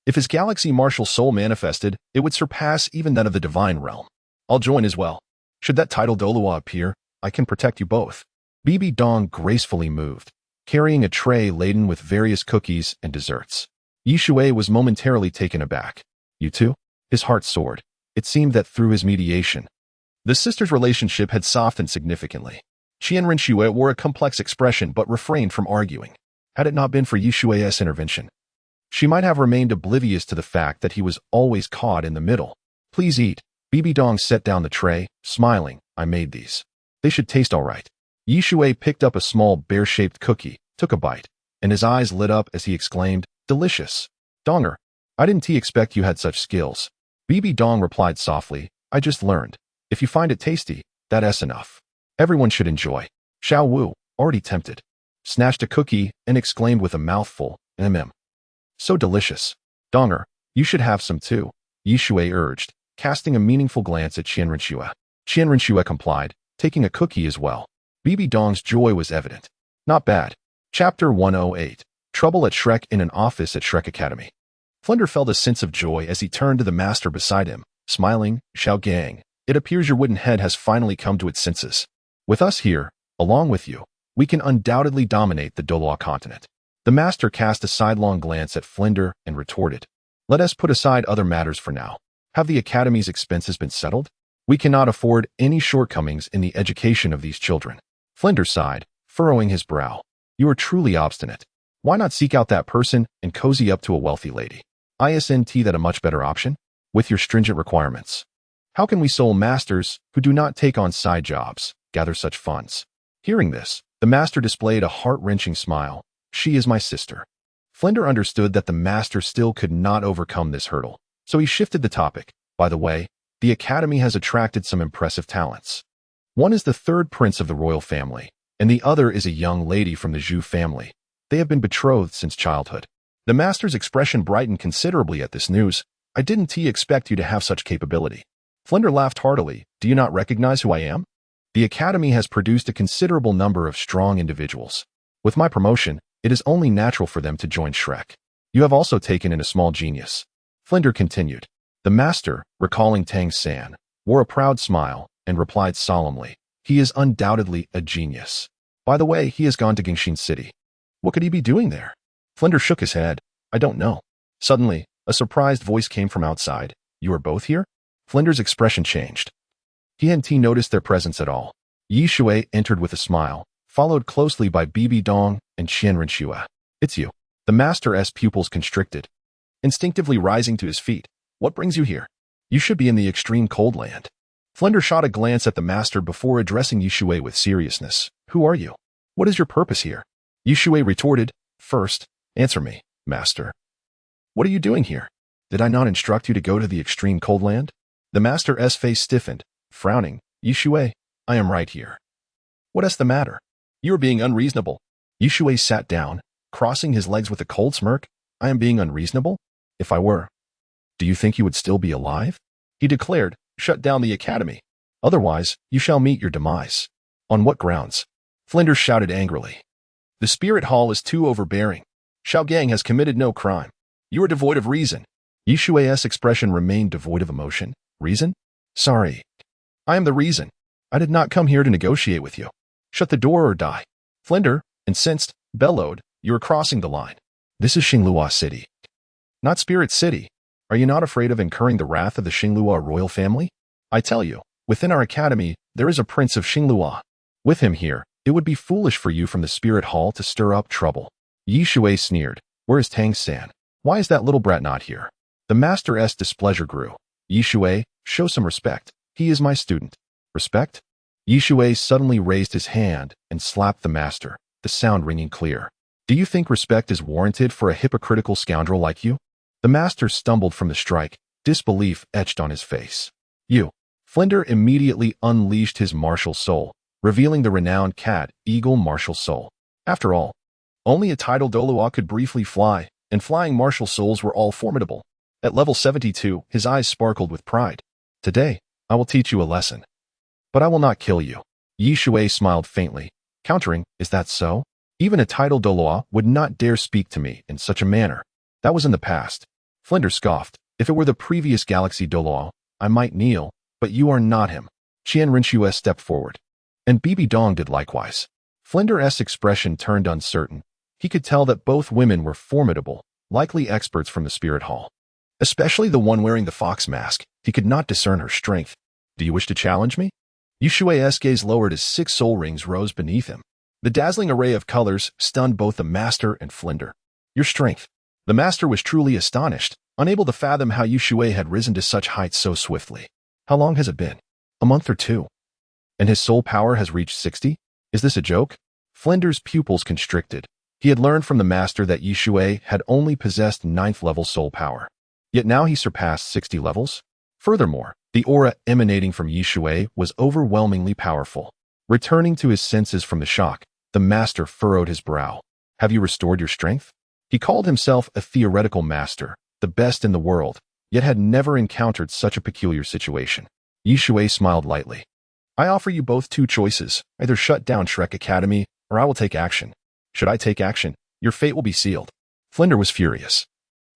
if his galaxy martial soul manifested, it would surpass even that of the divine realm. I'll join as well. Should that title Douluo appear, I can protect you both. Bibi Dong gracefully moved, carrying a tray laden with various cookies and desserts. Yi Shui was momentarily taken aback. You two? His heart soared. It seemed that through his mediation, the sisters' relationship had softened significantly. Qian Rinxue wore a complex expression but refrained from arguing. Had it not been for Yi Shui's intervention, she might have remained oblivious to the fact that he was always caught in the middle. Please eat. Bibi Dong set down the tray, smiling. I made these. They should taste all right. Yi Shui picked up a small bear-shaped cookie, took a bite, and his eyes lit up as he exclaimed, delicious. Donger, I didn't expect you had such skills. Bibi Dong replied softly, I just learned. If you find it tasty, that's enough. Everyone should enjoy. Xiao Wu, already tempted, snatched a cookie and exclaimed with a mouthful, So delicious. Donger, You should have some too, Shui urged, casting a meaningful glance at Shui complied, taking a cookie as well. Bibi Dong's joy was evident. Not bad. Chapter 108. Trouble at Shrek in an office at Shrek Academy. Flinder felt a sense of joy as he turned to the master beside him, smiling. Xiao Gang, it appears your wooden head has finally come to its senses. With us here, along with you, we can undoubtedly dominate the Douluo Continent. The master cast a sidelong glance at Flinder and retorted. Let us put aside other matters for now. Have the Academy's expenses been settled? We cannot afford any shortcomings in the education of these children. Flinder sighed, furrowing his brow. You are truly obstinate. Why not seek out that person and cozy up to a wealthy lady? Isn't that a much better option? With your stringent requirements. How can we sole masters who do not take on side jobs gather such funds? Hearing this, the master displayed a heart-wrenching smile. She is my sister. Flinder understood that the master still could not overcome this hurdle, so he shifted the topic. By the way, the Academy has attracted some impressive talents. One is the third prince of the royal family, and the other is a young lady from the Zhu family. They have been betrothed since childhood. The master's expression brightened considerably at this news. I didn't expect you to have such capability. Flinder laughed heartily. Do you not recognize who I am? The Academy has produced a considerable number of strong individuals. With my promotion, it is only natural for them to join Shrek. You have also taken in a small genius. Flinder continued. The master, recalling Tang San, wore a proud smile and replied solemnly. He is undoubtedly a genius. By the way, he has gone to Gingshin City. What could he be doing there? Flinder shook his head. I don't know. Suddenly, a surprised voice came from outside. You are both here? Flinder's expression changed. He hadn't noticed their presence at all. Shui entered with a smile, followed closely by Bibi Dong and Shui. It's you. The master's pupils constricted. Instinctively rising to his feet. What brings you here? You should be in the extreme cold land. Flinder shot a glance at the master before addressing Shui with seriousness. Who are you? What is your purpose here? Shui retorted. First, answer me, master. What are you doing here? Did I not instruct you to go to the extreme cold land? The master's face stiffened, frowning. Shui, I am right here. What is the matter? You are being unreasonable. Shui sat down, crossing his legs with a cold smirk. I am being unreasonable? If I were, do you think you would still be alive? He declared. Shut down the academy. Otherwise, you shall meet your demise. On what grounds? Flinder shouted angrily. The spirit hall is too overbearing. Xiao Gang has committed no crime. You are devoid of reason. Shui's expression remained devoid of emotion. Reason? Sorry. I am the reason. I did not come here to negotiate with you. Shut the door or die. Flinder, incensed, bellowed. You are crossing the line. This is Xinglua City. Not Spirit City. Are you not afraid of incurring the wrath of the Xinglua royal family? I tell you, within our academy, there is a prince of Xinglua. With him here, it would be foolish for you from the spirit hall to stir up trouble. Shui sneered. Where is Tang San? Why is that little brat not here? The master's displeasure grew. Shui, show some respect. He is my student. Respect? Shui suddenly raised his hand and slapped the master, the sound ringing clear. Do you think respect is warranted for a hypocritical scoundrel like you? The master stumbled from the strike, disbelief etched on his face. You. Flinder immediately unleashed his martial soul, revealing the renowned cat, eagle martial soul. After all, only a titled Douluo could briefly fly, and flying martial souls were all formidable. At level 72, his eyes sparkled with pride. Today, I will teach you a lesson. But I will not kill you. Shui smiled faintly, countering, is that so? Even a titled Douluo would not dare speak to me in such a manner. That was in the past. Flinder scoffed. If it were the previous Galaxy Douluo, I might kneel, but you are not him. Shui stepped forward. And Bibi Dong did likewise. Flinder's expression turned uncertain. He could tell that both women were formidable, likely experts from the spirit hall. Especially the one wearing the fox mask. He could not discern her strength. Do you wish to challenge me? Shui's gaze lowered as 6 soul rings rose beneath him. The dazzling array of colors stunned both the master and Flinder. Your strength. The master was truly astonished, unable to fathom how Shui had risen to such heights so swiftly. How long has it been? A month or 2. And his soul power has reached 60? Is this a joke? Flinder's pupils constricted. He had learned from the master that Shui had only possessed 9th level soul power. Yet now he surpassed 60 levels? Furthermore, the aura emanating from Shui was overwhelmingly powerful. Returning to his senses from the shock, the master furrowed his brow. Have you restored your strength? He called himself a theoretical master, the best in the world, yet had never encountered such a peculiar situation. Shui smiled lightly. I offer you both two choices, either shut down Shrek Academy, or I will take action. Should I take action, your fate will be sealed. Flinder was furious.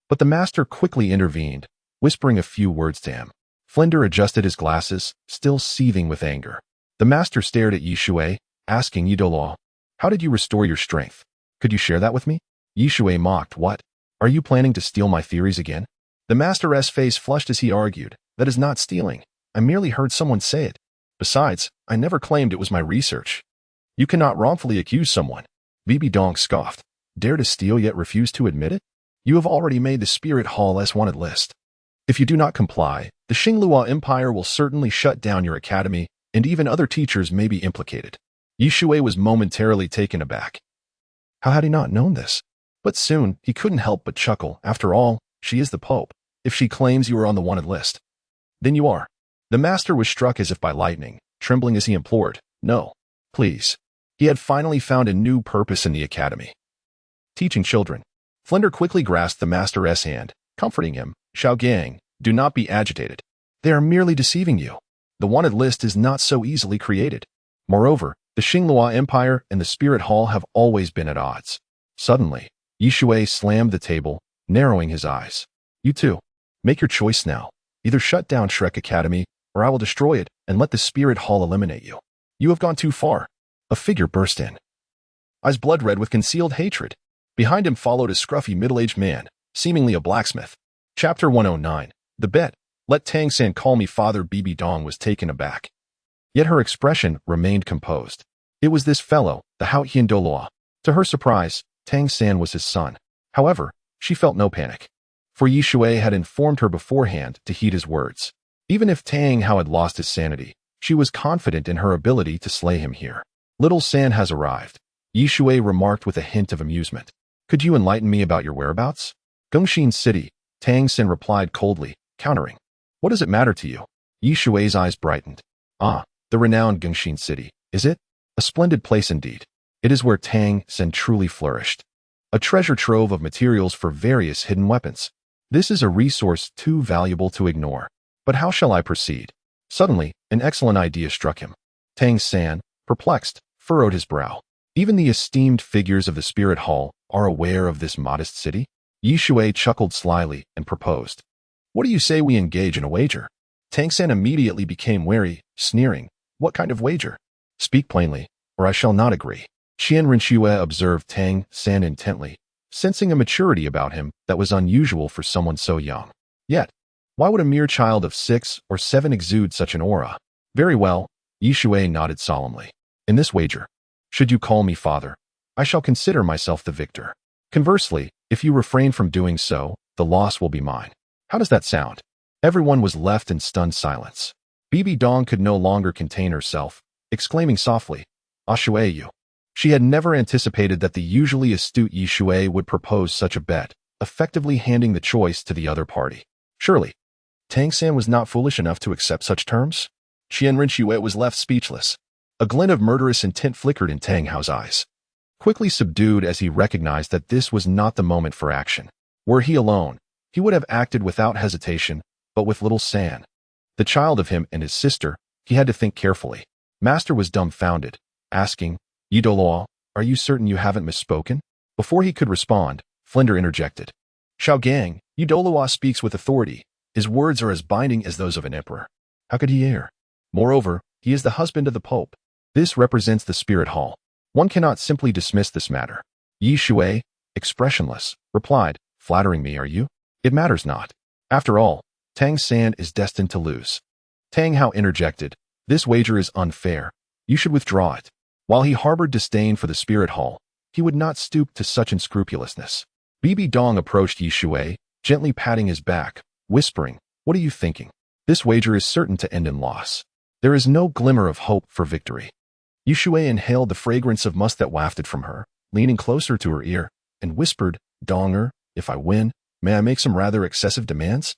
But the master quickly intervened, whispering a few words to him. Flinder adjusted his glasses, still seething with anger. The master stared at Shui, asking Douluo, how did you restore your strength? Could you share that with me? Shui mocked, what? Are you planning to steal my theories again? The master's face flushed as he argued, that is not stealing. I merely heard someone say it. Besides, I never claimed it was my research. You cannot wrongfully accuse someone. Bibi Dong scoffed. Dare to steal yet refuse to admit it? You have already made the Spirit Hall S-wanted list. If you do not comply, the Xinglua Empire will certainly shut down your academy, and even other teachers may be implicated. Shui was momentarily taken aback. How had he not known this? But soon, he couldn't help but chuckle. After all, she is the Pope. If she claims you are on the wanted list, then you are. The master was struck as if by lightning, trembling as he implored, no, please. He had finally found a new purpose in the academy. Teaching children. Flinder quickly grasped the master's hand, comforting him. Xiaogang, do not be agitated. They are merely deceiving you. The wanted list is not so easily created. Moreover, the Xinglua Empire and the Spirit Hall have always been at odds. Suddenly, Shui slammed the table, narrowing his eyes. You too. Make your choice now. Either shut down Shrek Academy, or I will destroy it and let the Spirit Hall eliminate you. You have gone too far. A figure burst in. Eyes blood red with concealed hatred. Behind him followed a scruffy middle-aged man, seemingly a blacksmith. Chapter 109. The bet. Let Tang San call me father. Bibi Dong was taken aback. Yet her expression remained composed. It was this fellow, the Haotian Douluo. To her surprise, Tang San was his son. However, she felt no panic. For Shui had informed her beforehand to heed his words. Even if Tang Hao had lost his sanity, she was confident in her ability to slay him here. Little San has arrived. Shui remarked with a hint of amusement. Could you enlighten me about your whereabouts? Gongxin City, Tang San replied coldly, countering. What does it matter to you? Shui's eyes brightened. Ah, the renowned Gongxin City, is it? A splendid place indeed. It is where Tang San truly flourished. A treasure trove of materials for various hidden weapons. This is a resource too valuable to ignore. But how shall I proceed? Suddenly, an excellent idea struck him. Tang San, perplexed, furrowed his brow. Even the esteemed figures of the Spirit Hall are aware of this modest city? Shui chuckled slyly and proposed. What do you say we engage in a wager? Tang San immediately became wary, sneering. What kind of wager? Speak plainly, or I shall not agree. Qian Rinxue observed Tang San intently, sensing a maturity about him that was unusual for someone so young. Yet, why would a mere child of 6 or 7 exude such an aura? Very well, Shui nodded solemnly. In this wager, should you call me father, I shall consider myself the victor. Conversely, if you refrain from doing so, the loss will be mine. How does that sound? Everyone was left in stunned silence. Bibi Dong could no longer contain herself, exclaiming softly, Shuiyu. She had never anticipated that the usually astute Shui would propose such a bet, effectively handing the choice to the other party. Surely, Tang San was not foolish enough to accept such terms? Qian Rinxue was left speechless. A glint of murderous intent flickered in Tang Hao's eyes. Quickly subdued as he recognized that this was not the moment for action. Were he alone, he would have acted without hesitation, but with little San, the child of him and his sister, he had to think carefully. Master was dumbfounded, asking, Douluo, are you certain you haven't misspoken? Before he could respond, Flinder interjected. Xiaogang, Douluo speaks with authority. His words are as binding as those of an emperor. How could he err? Moreover, he is the husband of the Pope. This represents the Spirit Hall. One cannot simply dismiss this matter. Shui, expressionless, replied, flattering me, are you? It matters not. After all, Tang San is destined to lose. Tang Hao interjected, this wager is unfair. You should withdraw it. While he harbored disdain for the Spirit Hall, he would not stoop to such unscrupulousness. Bibi Dong approached Shui, gently patting his back, whispering, what are you thinking? This wager is certain to end in loss. There is no glimmer of hope for victory. Shui inhaled the fragrance of musk that wafted from her, leaning closer to her ear, and whispered, Donger, if I win, may I make some rather excessive demands?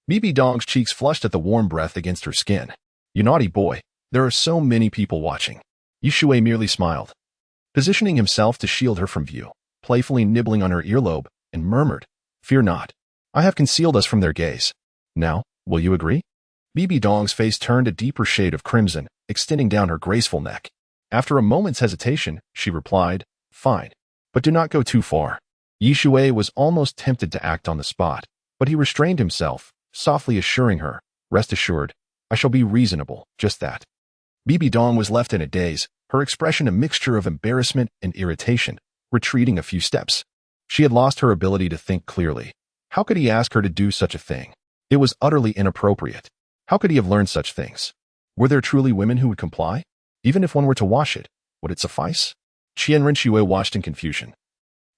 Bibi Dong's cheeks flushed at the warm breath against her skin. You naughty boy, there are so many people watching. Shui merely smiled, positioning himself to shield her from view, playfully nibbling on her earlobe, and murmured, fear not. I have concealed us from their gaze. Now, will you agree? Bibi Dong's face turned a deeper shade of crimson, extending down her graceful neck. After a moment's hesitation, she replied, "Fine. But do not go too far." Shui was almost tempted to act on the spot, but he restrained himself, softly assuring her, "Rest assured, I shall be reasonable, just that." Bibi Dong was left in a daze, her expression a mixture of embarrassment and irritation, retreating a few steps. She had lost her ability to think clearly. How could he ask her to do such a thing? It was utterly inappropriate. How could he have learned such things? Were there truly women who would comply? Even if one were to wash it, would it suffice? Qianren watched in confusion.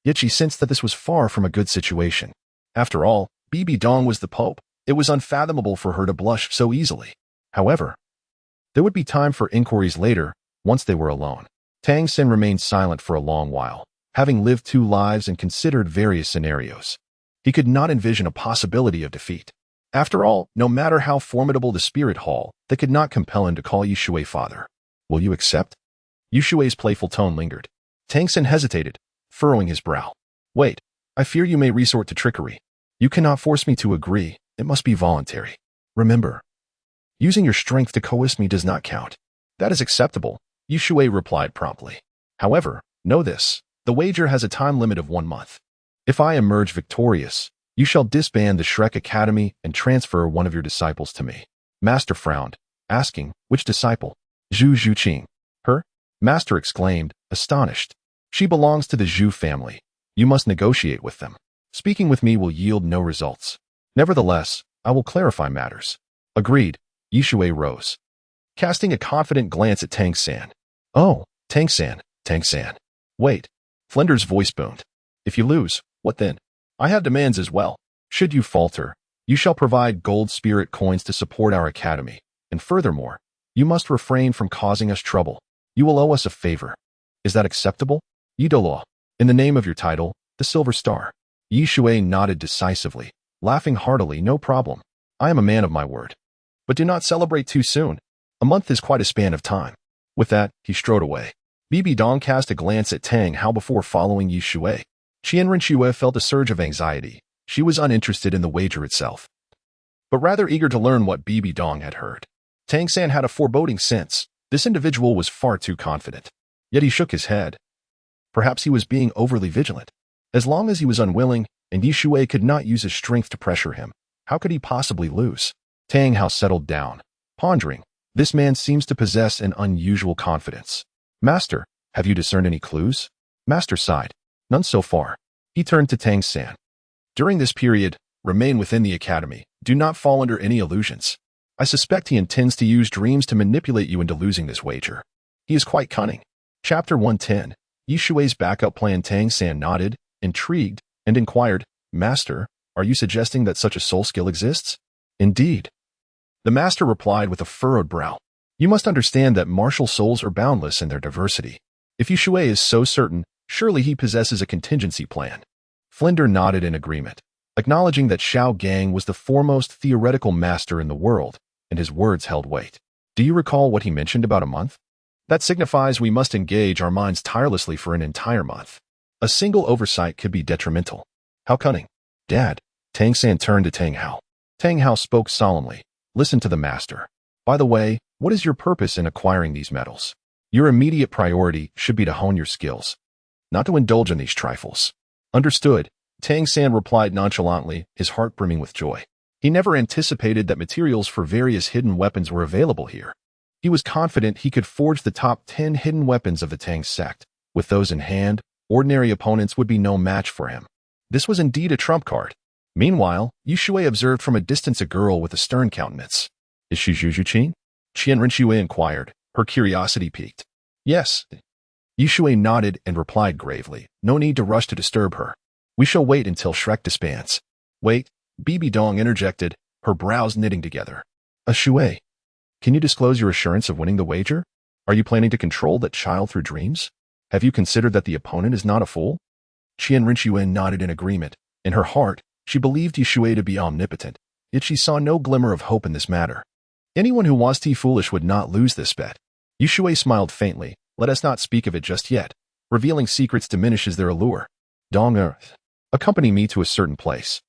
Yet she sensed that this was far from a good situation. After all, Bibi Dong was the Pope. It was unfathomable for her to blush so easily. However, there would be time for inquiries later, once they were alone. Tang San remained silent for a long while, having lived 2 lives and considered various scenarios. He could not envision a possibility of defeat. After all, no matter how formidable the spirit hall, they could not compel him to call Shui father. "Will you accept?" Shui's playful tone lingered. Tang San hesitated, furrowing his brow. "Wait, I fear you may resort to trickery. You cannot force me to agree. It must be voluntary. Remember, using your strength to coerce me does not count." "That is acceptable," Shui replied promptly. "However, know this, the wager has a time limit of 1 month. If I emerge victorious, you shall disband the Shrek Academy and transfer one of your disciples to me." Master frowned, asking, "Which disciple?" "Zhu Zhuqing." "Her?" Master exclaimed, astonished. "She belongs to the Zhu family. You must negotiate with them. Speaking with me will yield no results. Nevertheless, I will clarify matters." "Agreed." Shui rose, casting a confident glance at Tang San. "Oh, Tang San, Tang San. Wait." Flinder's voice boomed. "If you lose, what then? I have demands as well. Should you falter, you shall provide gold spirit coins to support our academy, and furthermore, you must refrain from causing us trouble. You will owe us a favor. Is that acceptable?" "Douluo. In the name of your title, the Silver Star." Shui nodded decisively, laughing heartily. "No problem. I am a man of my word. But do not celebrate too soon. A month is quite a span of time." With that, he strode away. Bibi Dong cast a glance at Tang Hao before following Shui. Qianren felt a surge of anxiety. She was uninterested in the wager itself, but rather eager to learn what Bibi Dong had heard. Tang San had a foreboding sense. This individual was far too confident. Yet he shook his head. Perhaps he was being overly vigilant. As long as he was unwilling, and Shui could not use his strength to pressure him, how could he possibly lose? Tang Hao settled down, pondering. This man seems to possess an unusual confidence. "Master, have you discerned any clues?" Master sighed. "None so far." He turned to Tang San. "During this period, remain within the academy. Do not fall under any illusions. I suspect he intends to use dreams to manipulate you into losing this wager. He is quite cunning." Chapter 110. Shui's backup plan. Tang San nodded, intrigued, and inquired, "Master, are you suggesting that such a soul skill exists?" "Indeed." The master replied with a furrowed brow. "You must understand that martial souls are boundless in their diversity. If Shui is so certain, surely he possesses a contingency plan." Flinder nodded in agreement, acknowledging that Xiao Gang was the foremost theoretical master in the world, and his words held weight. "Do you recall what he mentioned about a month?" "That signifies we must engage our minds tirelessly for an entire month. A single oversight could be detrimental." "How cunning." "Dad." Tang San turned to Tang Hao. Tang Hao spoke solemnly. "Listen to the master. By the way, what is your purpose in acquiring these metals? Your immediate priority should be to hone your skills, not to indulge in these trifles." "Understood," Tang San replied nonchalantly, his heart brimming with joy. He never anticipated that materials for various hidden weapons were available here. He was confident he could forge the top 10 hidden weapons of the Tang sect. With those in hand, ordinary opponents would be no match for him. This was indeed a trump card. Meanwhile, Shui observed from a distance a girl with a stern countenance. "Is she Zhu Zhuqing?" Qianren inquired, her curiosity piqued. "Yes." Shui nodded and replied gravely, "No need to rush to disturb her. We shall wait until Shrek disbands." "Wait," Bibi Dong interjected, her brows knitting together. "Shui, can you disclose your assurance of winning the wager? Are you planning to control that child through dreams? Have you considered that the opponent is not a fool?" Qianren nodded in agreement. In her heart, she believed Shui to be omnipotent, yet she saw no glimmer of hope in this matter. Anyone who was too foolish would not lose this bet. Shui smiled faintly. "Let us not speak of it just yet. Revealing secrets diminishes their allure. Dong Earth, accompany me to a certain place."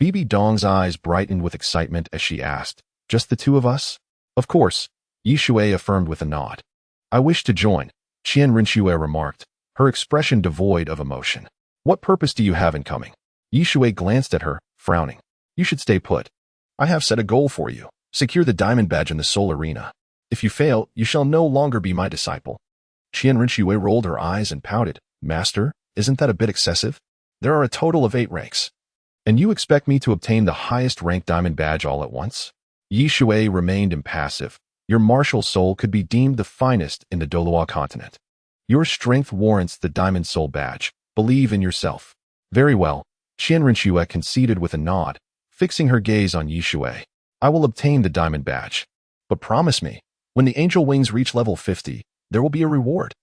Bibi Dong's eyes brightened with excitement as she asked, "Just the two of us?" "Of course," Yi Shui affirmed with a nod. "I wish to join," Qian Rinxue remarked, her expression devoid of emotion. "What purpose do you have in coming?" Yi Shui glanced at her, frowning. "You should stay put. I have set a goal for you. Secure the diamond badge in the Soul Arena. If you fail, you shall no longer be my disciple." Qian Rinxue rolled her eyes and pouted. "Master, isn't that a bit excessive? There are a total of 8 ranks. And you expect me to obtain the highest rank diamond badge all at once?" Yi Shui remained impassive. "Your martial soul could be deemed the finest in the Douluo Continent. Your strength warrants the diamond soul badge. Believe in yourself." "Very well," Qian Rinxue conceded with a nod, fixing her gaze on Yi Shui. "I will obtain the diamond badge. But promise me, when the angel wings reach level 50, there will be a reward."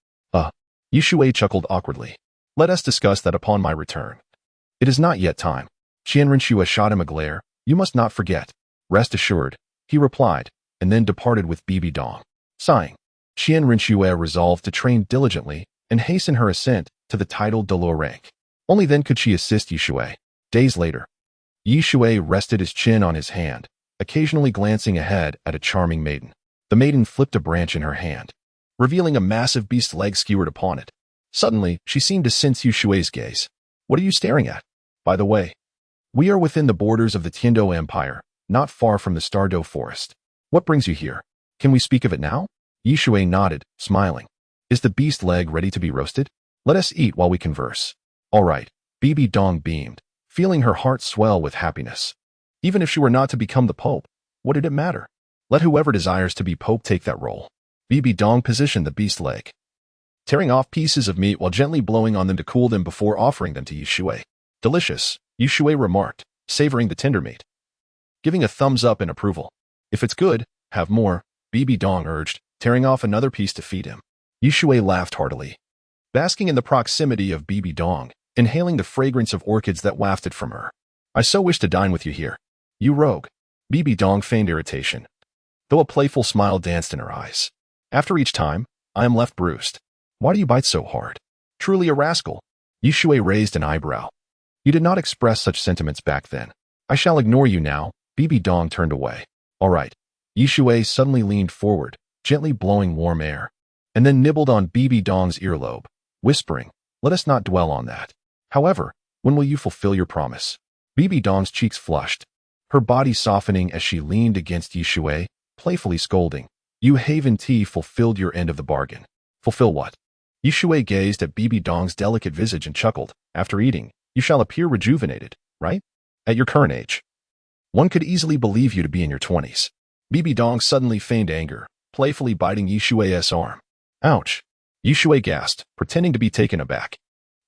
Yi Shui chuckled awkwardly. "Let us discuss that upon my return." "It is not yet time." Qian Rinxue shot him a glare. "You must not forget." "Rest assured," he replied, and then departed with Bibi Dong. Sighing, Qian Rinxue resolved to train diligently and hasten her ascent to the titled Douluo rank. Only then could she assist Yi Shui. Days later, Yi Shui rested his chin on his hand, occasionally glancing ahead at a charming maiden. The maiden flipped a branch in her hand, revealing a massive beast leg skewered upon it. Suddenly, she seemed to sense Yi Shui's gaze. "What are you staring at? By the way, we are within the borders of the Tiando Empire, not far from the Stardo Forest. What brings you here? Can we speak of it now?" Yi Shui nodded, smiling. "Is the beast leg ready to be roasted? Let us eat while we converse." "All right." Bibi Dong beamed, feeling her heart swell with happiness. Even if she were not to become the Pope, what did it matter? Let whoever desires to be Pope take that role. Bibi Dong positioned the beast leg, tearing off pieces of meat while gently blowing on them to cool them before offering them to Yi Shui. "Delicious," Yi Shui remarked, savoring the tender meat, giving a thumbs up in approval. "If it's good, have more," Bibi Dong urged, tearing off another piece to feed him. Yi Shui laughed heartily, basking in the proximity of Bibi Dong, inhaling the fragrance of orchids that wafted from her. "I so wish to dine with you here." "You rogue." Bibi Dong feigned irritation, though a playful smile danced in her eyes. "After each time, I am left bruised. Why do you bite so hard? Truly a rascal." Yi Shui raised an eyebrow. "You did not express such sentiments back then. I shall ignore you now." Bibi Dong turned away. "All right." Yi Shui suddenly leaned forward, gently blowing warm air, and then nibbled on Bibi Dong's earlobe, whispering, "Let us not dwell on that. However, when will you fulfill your promise?" Bibi Dong's cheeks flushed, her body softening as she leaned against Yi Shui, playfully scolding. "You Haven Tea fulfilled your end of the bargain." "Fulfill what?" Yi Shui gazed at Bibi Dong's delicate visage and chuckled. "After eating, you shall appear rejuvenated, right? At your current age, one could easily believe you to be in your 20s. Bibi Dong suddenly feigned anger, playfully biting Yi Shui's arm. "Ouch!" Yi Shui gasped, pretending to be taken aback.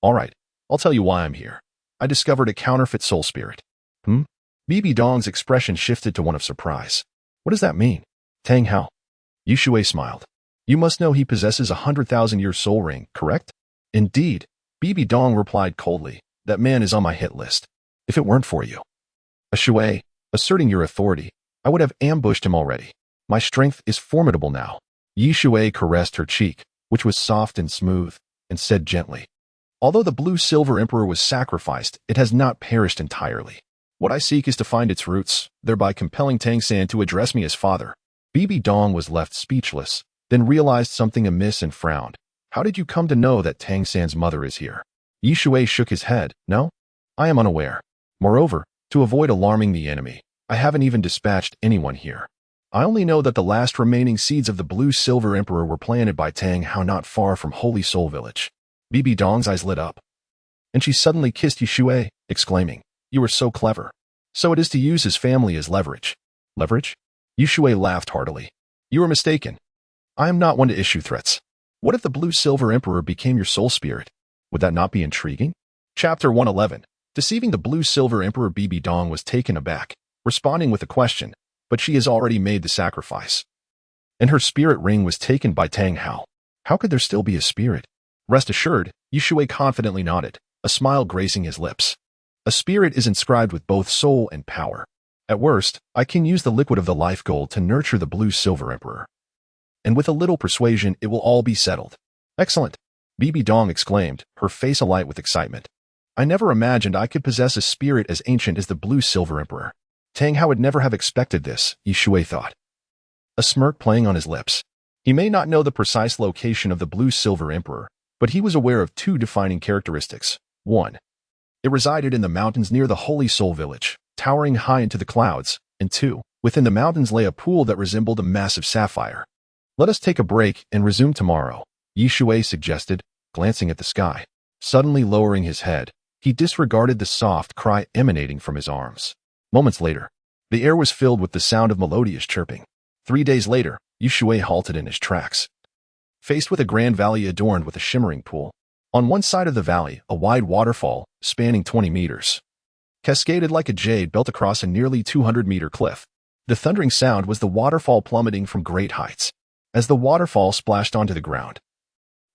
"All right, I'll tell you why I'm here. I discovered a counterfeit soul spirit." Bibi Dong's expression shifted to one of surprise. "What does that mean?" "Tang Hao." Yi Shui smiled. "You must know he possesses 100,000-year soul ring, correct?" "Indeed," Bibi Dong replied coldly. "That man is on my hit list. If it weren't for you, Shui, asserting your authority, I would have ambushed him already. My strength is formidable now." Yi Shui caressed her cheek, which was soft and smooth, and said gently, "Although the blue-silver emperor was sacrificed, it has not perished entirely. What I seek is to find its roots, thereby compelling Tang San to address me as father." Bibi Dong was left speechless, then realized something amiss and frowned. "How did you come to know that Tang San's mother is here?" Yi Shui shook his head. "No, I am unaware. Moreover, to avoid alarming the enemy, I haven't even dispatched anyone here. I only know that the last remaining seeds of the blue-silver emperor were planted by Tang Hao not far from Holy Soul Village." Bibi Dong's eyes lit up, and she suddenly kissed Yi Shui, exclaiming, "You are so clever. So it is to use his family as leverage." "Leverage?" Yi Shui laughed heartily. "You are mistaken. I am not one to issue threats. What if the blue-silver emperor became your soul spirit? Would that not be intriguing?" Chapter 111. Deceiving the blue-silver emperor. Bibi Dong was taken aback, responding with a question, but she has already made the sacrifice. And her spirit ring was taken by Tang Hao. How could there still be a spirit? Rest assured, Yi Shui confidently nodded, a smile gracing his lips. "A spirit is inscribed with both soul and power. At worst, I can use the liquid of the life gold to nurture the blue-silver emperor. And with a little persuasion, it will all be settled." "Excellent!" Bibi Dong exclaimed, her face alight with excitement. I never imagined I could possess a spirit as ancient as the Blue Silver Emperor. Tang Hao would never have expected this, Shui thought, a smirk playing on his lips. He may not know the precise location of the Blue Silver Emperor, but he was aware of two defining characteristics. 1. It resided in the mountains near the Holy Soul Village, towering high into the clouds, and 2. Within the mountains lay a pool that resembled a massive sapphire. Let us take a break and resume tomorrow, Shui suggested, glancing at the sky. Suddenly lowering his head, he disregarded the soft cry emanating from his arms. Moments later, the air was filled with the sound of melodious chirping. 3 days later, Shui halted in his tracks, faced with a grand valley adorned with a shimmering pool. On one side of the valley, a wide waterfall, spanning 20 meters, cascaded like a jade belt across a nearly 200-meter cliff. The thundering sound was the waterfall plummeting from great heights. As the waterfall splashed onto the ground,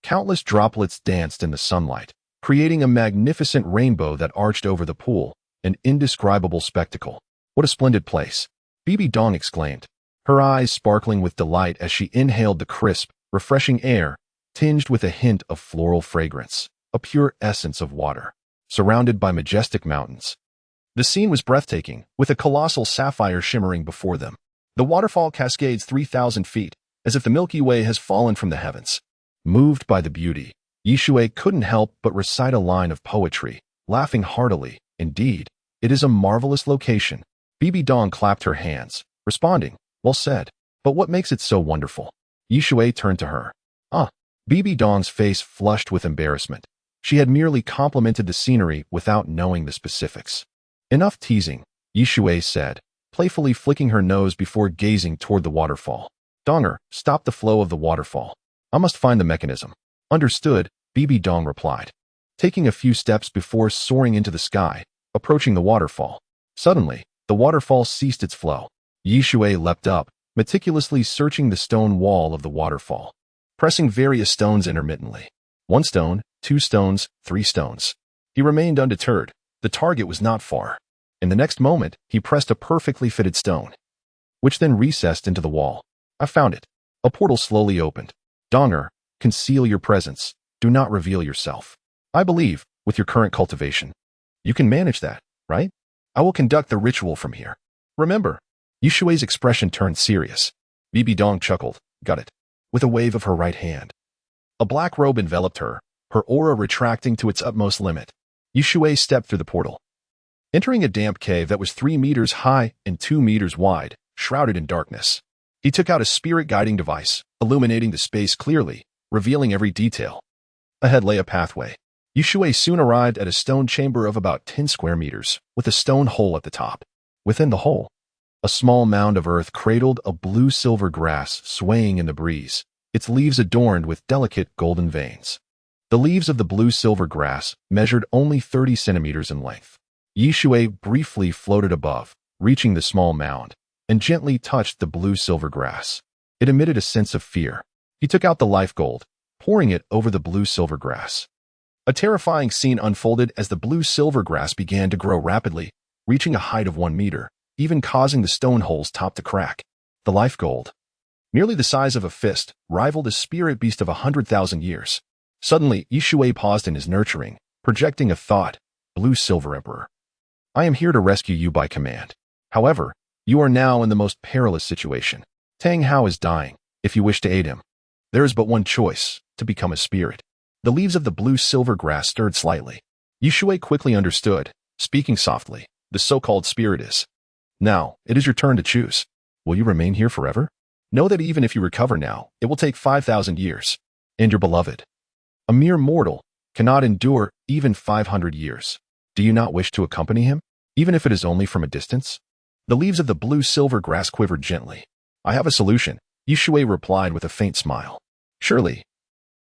countless droplets danced in the sunlight, creating a magnificent rainbow that arched over the pool, an indescribable spectacle. What a splendid place, Bibi Dong exclaimed, her eyes sparkling with delight as she inhaled the crisp, refreshing air, tinged with a hint of floral fragrance, a pure essence of water, surrounded by majestic mountains. The scene was breathtaking, with a colossal sapphire shimmering before them. The waterfall cascades 3,000 feet, as if the Milky Way has fallen from the heavens. Moved by the beauty, Shui couldn't help but recite a line of poetry, laughing heartily. Indeed, it is a marvelous location. Bibi Dong clapped her hands, responding, well said. But what makes it so wonderful? Shui turned to her. Bibi Dong's face flushed with embarrassment. She had merely complimented the scenery without knowing the specifics. Enough teasing, Shui said, playfully flicking her nose before gazing toward the waterfall. Donger, stop the flow of the waterfall. I must find the mechanism. Understood, Bibi Dong replied, taking a few steps before soaring into the sky, approaching the waterfall. Suddenly, the waterfall ceased its flow. Shui leapt up, meticulously searching the stone wall of the waterfall, pressing various stones intermittently. 1 stone, 2 stones, 3 stones. He remained undeterred. The target was not far. In the next moment, he pressed a perfectly fitted stone, which then recessed into the wall. I found it. A portal slowly opened. Donger, conceal your presence. Do not reveal yourself. I believe, with your current cultivation, you can manage that, right? I will conduct the ritual from here. Remember, Shui's expression turned serious. Bibi Dong chuckled. Got it. With a wave of her right hand. A black robe enveloped her, her aura retracting to its utmost limit. Shui stepped through the portal, entering a damp cave that was 3 meters high and 2 meters wide, shrouded in darkness. He took out a spirit guiding device, illuminating the space clearly, revealing every detail. Ahead lay a pathway. Shui soon arrived at a stone chamber of about 10 square meters, with a stone hole at the top. Within the hole, a small mound of earth cradled a blue-silver grass swaying in the breeze, its leaves adorned with delicate golden veins. The leaves of the blue-silver grass measured only 30 centimeters in length. Shui briefly floated above, reaching the small mound, and gently touched the blue-silver grass. It emitted a sense of fear. He took out the life gold, pouring it over the blue-silver grass. A terrifying scene unfolded as the blue-silver grass began to grow rapidly, reaching a height of 1 meter, even causing the stone hole's top to crack. The life gold, nearly the size of a fist, rivaled a spirit beast of 100,000 years. Suddenly, Shui paused in his nurturing, projecting a thought. Blue Silver Emperor, I am here to rescue you by command. However, you are now in the most perilous situation. Tang Hao is dying. If you wish to aid him, there is but one choice, to become a spirit. The leaves of the blue-silver grass stirred slightly. Shui quickly understood, speaking softly. The so-called spirit is. Now, it is your turn to choose. Will you remain here forever? Know that even if you recover now, it will take 5,000 years. And your beloved, a mere mortal, cannot endure even 500 years. Do you not wish to accompany him, even if it is only from a distance? The leaves of the blue-silver grass quivered gently. I have a solution, Shui replied with a faint smile. Surely,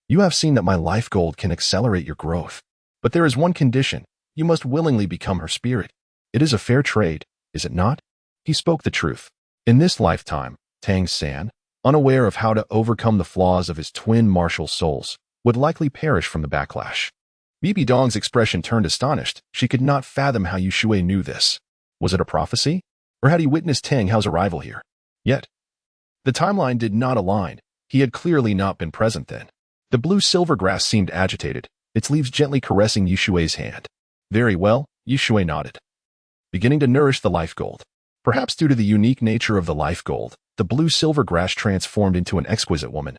you have seen that my life gold can accelerate your growth. But there is one condition. You must willingly become her spirit. It is a fair trade, is it not? He spoke the truth. In this lifetime, Tang San, unaware of how to overcome the flaws of his twin martial souls, would likely perish from the backlash. Bibi Dong's expression turned astonished. She could not fathom how Shui knew this. Was it a prophecy? Or had he witnessed Tang Hao's arrival here? Yet, the timeline did not align. He had clearly not been present then. The blue-silver grass seemed agitated, its leaves gently caressing Shui's hand. Very well, Shui nodded, beginning to nourish the life gold. Perhaps due to the unique nature of the life gold, the blue-silver grass transformed into an exquisite woman,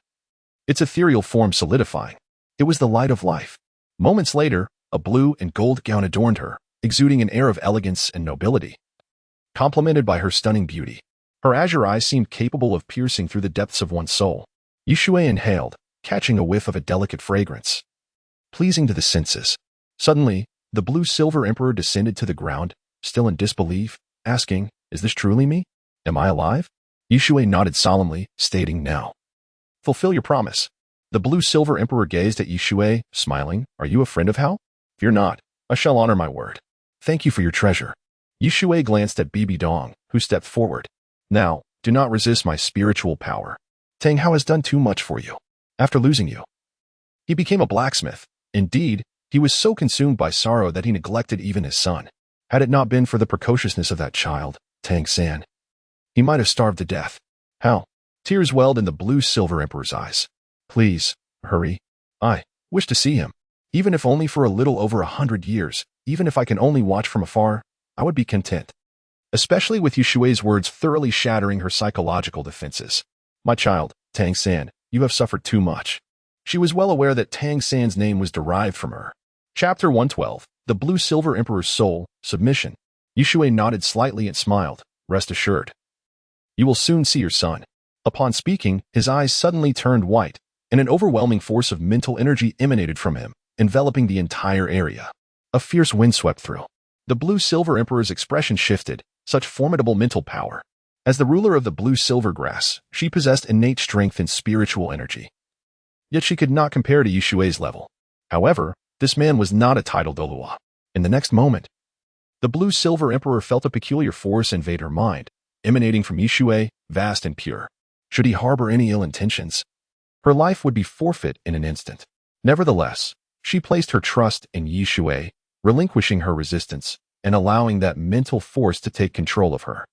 its ethereal form solidifying. It was the light of life. Moments later, a blue and gold gown adorned her, exuding an air of elegance and nobility. Complemented by her stunning beauty, her azure eyes seemed capable of piercing through the depths of one's soul. Shui inhaled, catching a whiff of a delicate fragrance, pleasing to the senses. Suddenly, the blue-silver emperor descended to the ground, still in disbelief, asking, "Is this truly me? Am I alive?" Shui nodded solemnly, stating, "Now, fulfill your promise." The blue-silver emperor gazed at Shui, smiling. "Are you a friend of Hao? Fear not, I shall honor my word. Thank you for your treasure." Shui glanced at Bibi Dong, who stepped forward. "Now, do not resist my spiritual power. Tang Hao has done too much for you. After losing you, he became a blacksmith. Indeed, he was so consumed by sorrow that he neglected even his son. Had it not been for the precociousness of that child, Tang San, he might have starved to death." "How?" Tears welled in the blue-silver emperor's eyes. "Please, hurry. I wish to see him. Even if only for a little over 100 years, even if I can only watch from afar, I would be content." Especially with Shui's words thoroughly shattering her psychological defenses. "My child, Tang San, you have suffered too much." She was well aware that Tang San's name was derived from her. Chapter 112, The Blue-Silver Emperor's Soul, Submission. Shui nodded slightly and smiled. "Rest assured, you will soon see your son." Upon speaking, his eyes suddenly turned white, and an overwhelming force of mental energy emanated from him, enveloping the entire area. A fierce wind swept through. The blue-silver emperor's expression shifted, such formidable mental power. As the ruler of the blue-silver grass, she possessed innate strength and spiritual energy. Yet she could not compare to Shui's level. However, this man was not a titled Douluo. In the next moment, the blue-silver emperor felt a peculiar force invade her mind, emanating from Shui, vast and pure. Should he harbor any ill intentions, her life would be forfeit in an instant. Nevertheless, she placed her trust in Shui, relinquishing her resistance and allowing that mental force to take control of her.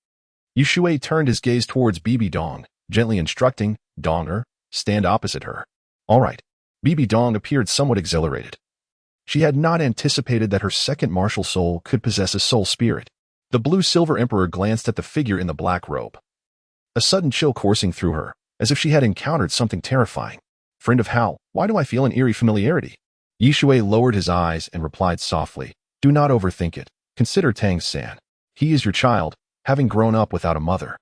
Shui turned his gaze towards Bibi Dong, gently instructing, "Donger, stand opposite her." "All right." Bibi Dong appeared somewhat exhilarated. She had not anticipated that her second martial soul could possess a soul spirit. The blue-silver emperor glanced at the figure in the black robe, a sudden chill coursing through her, as if she had encountered something terrifying. "Friend of Hao, why do I feel an eerie familiarity?" Shui lowered his eyes and replied softly, "Do not overthink it. Consider Tang San. He is your child, having grown up without a mother.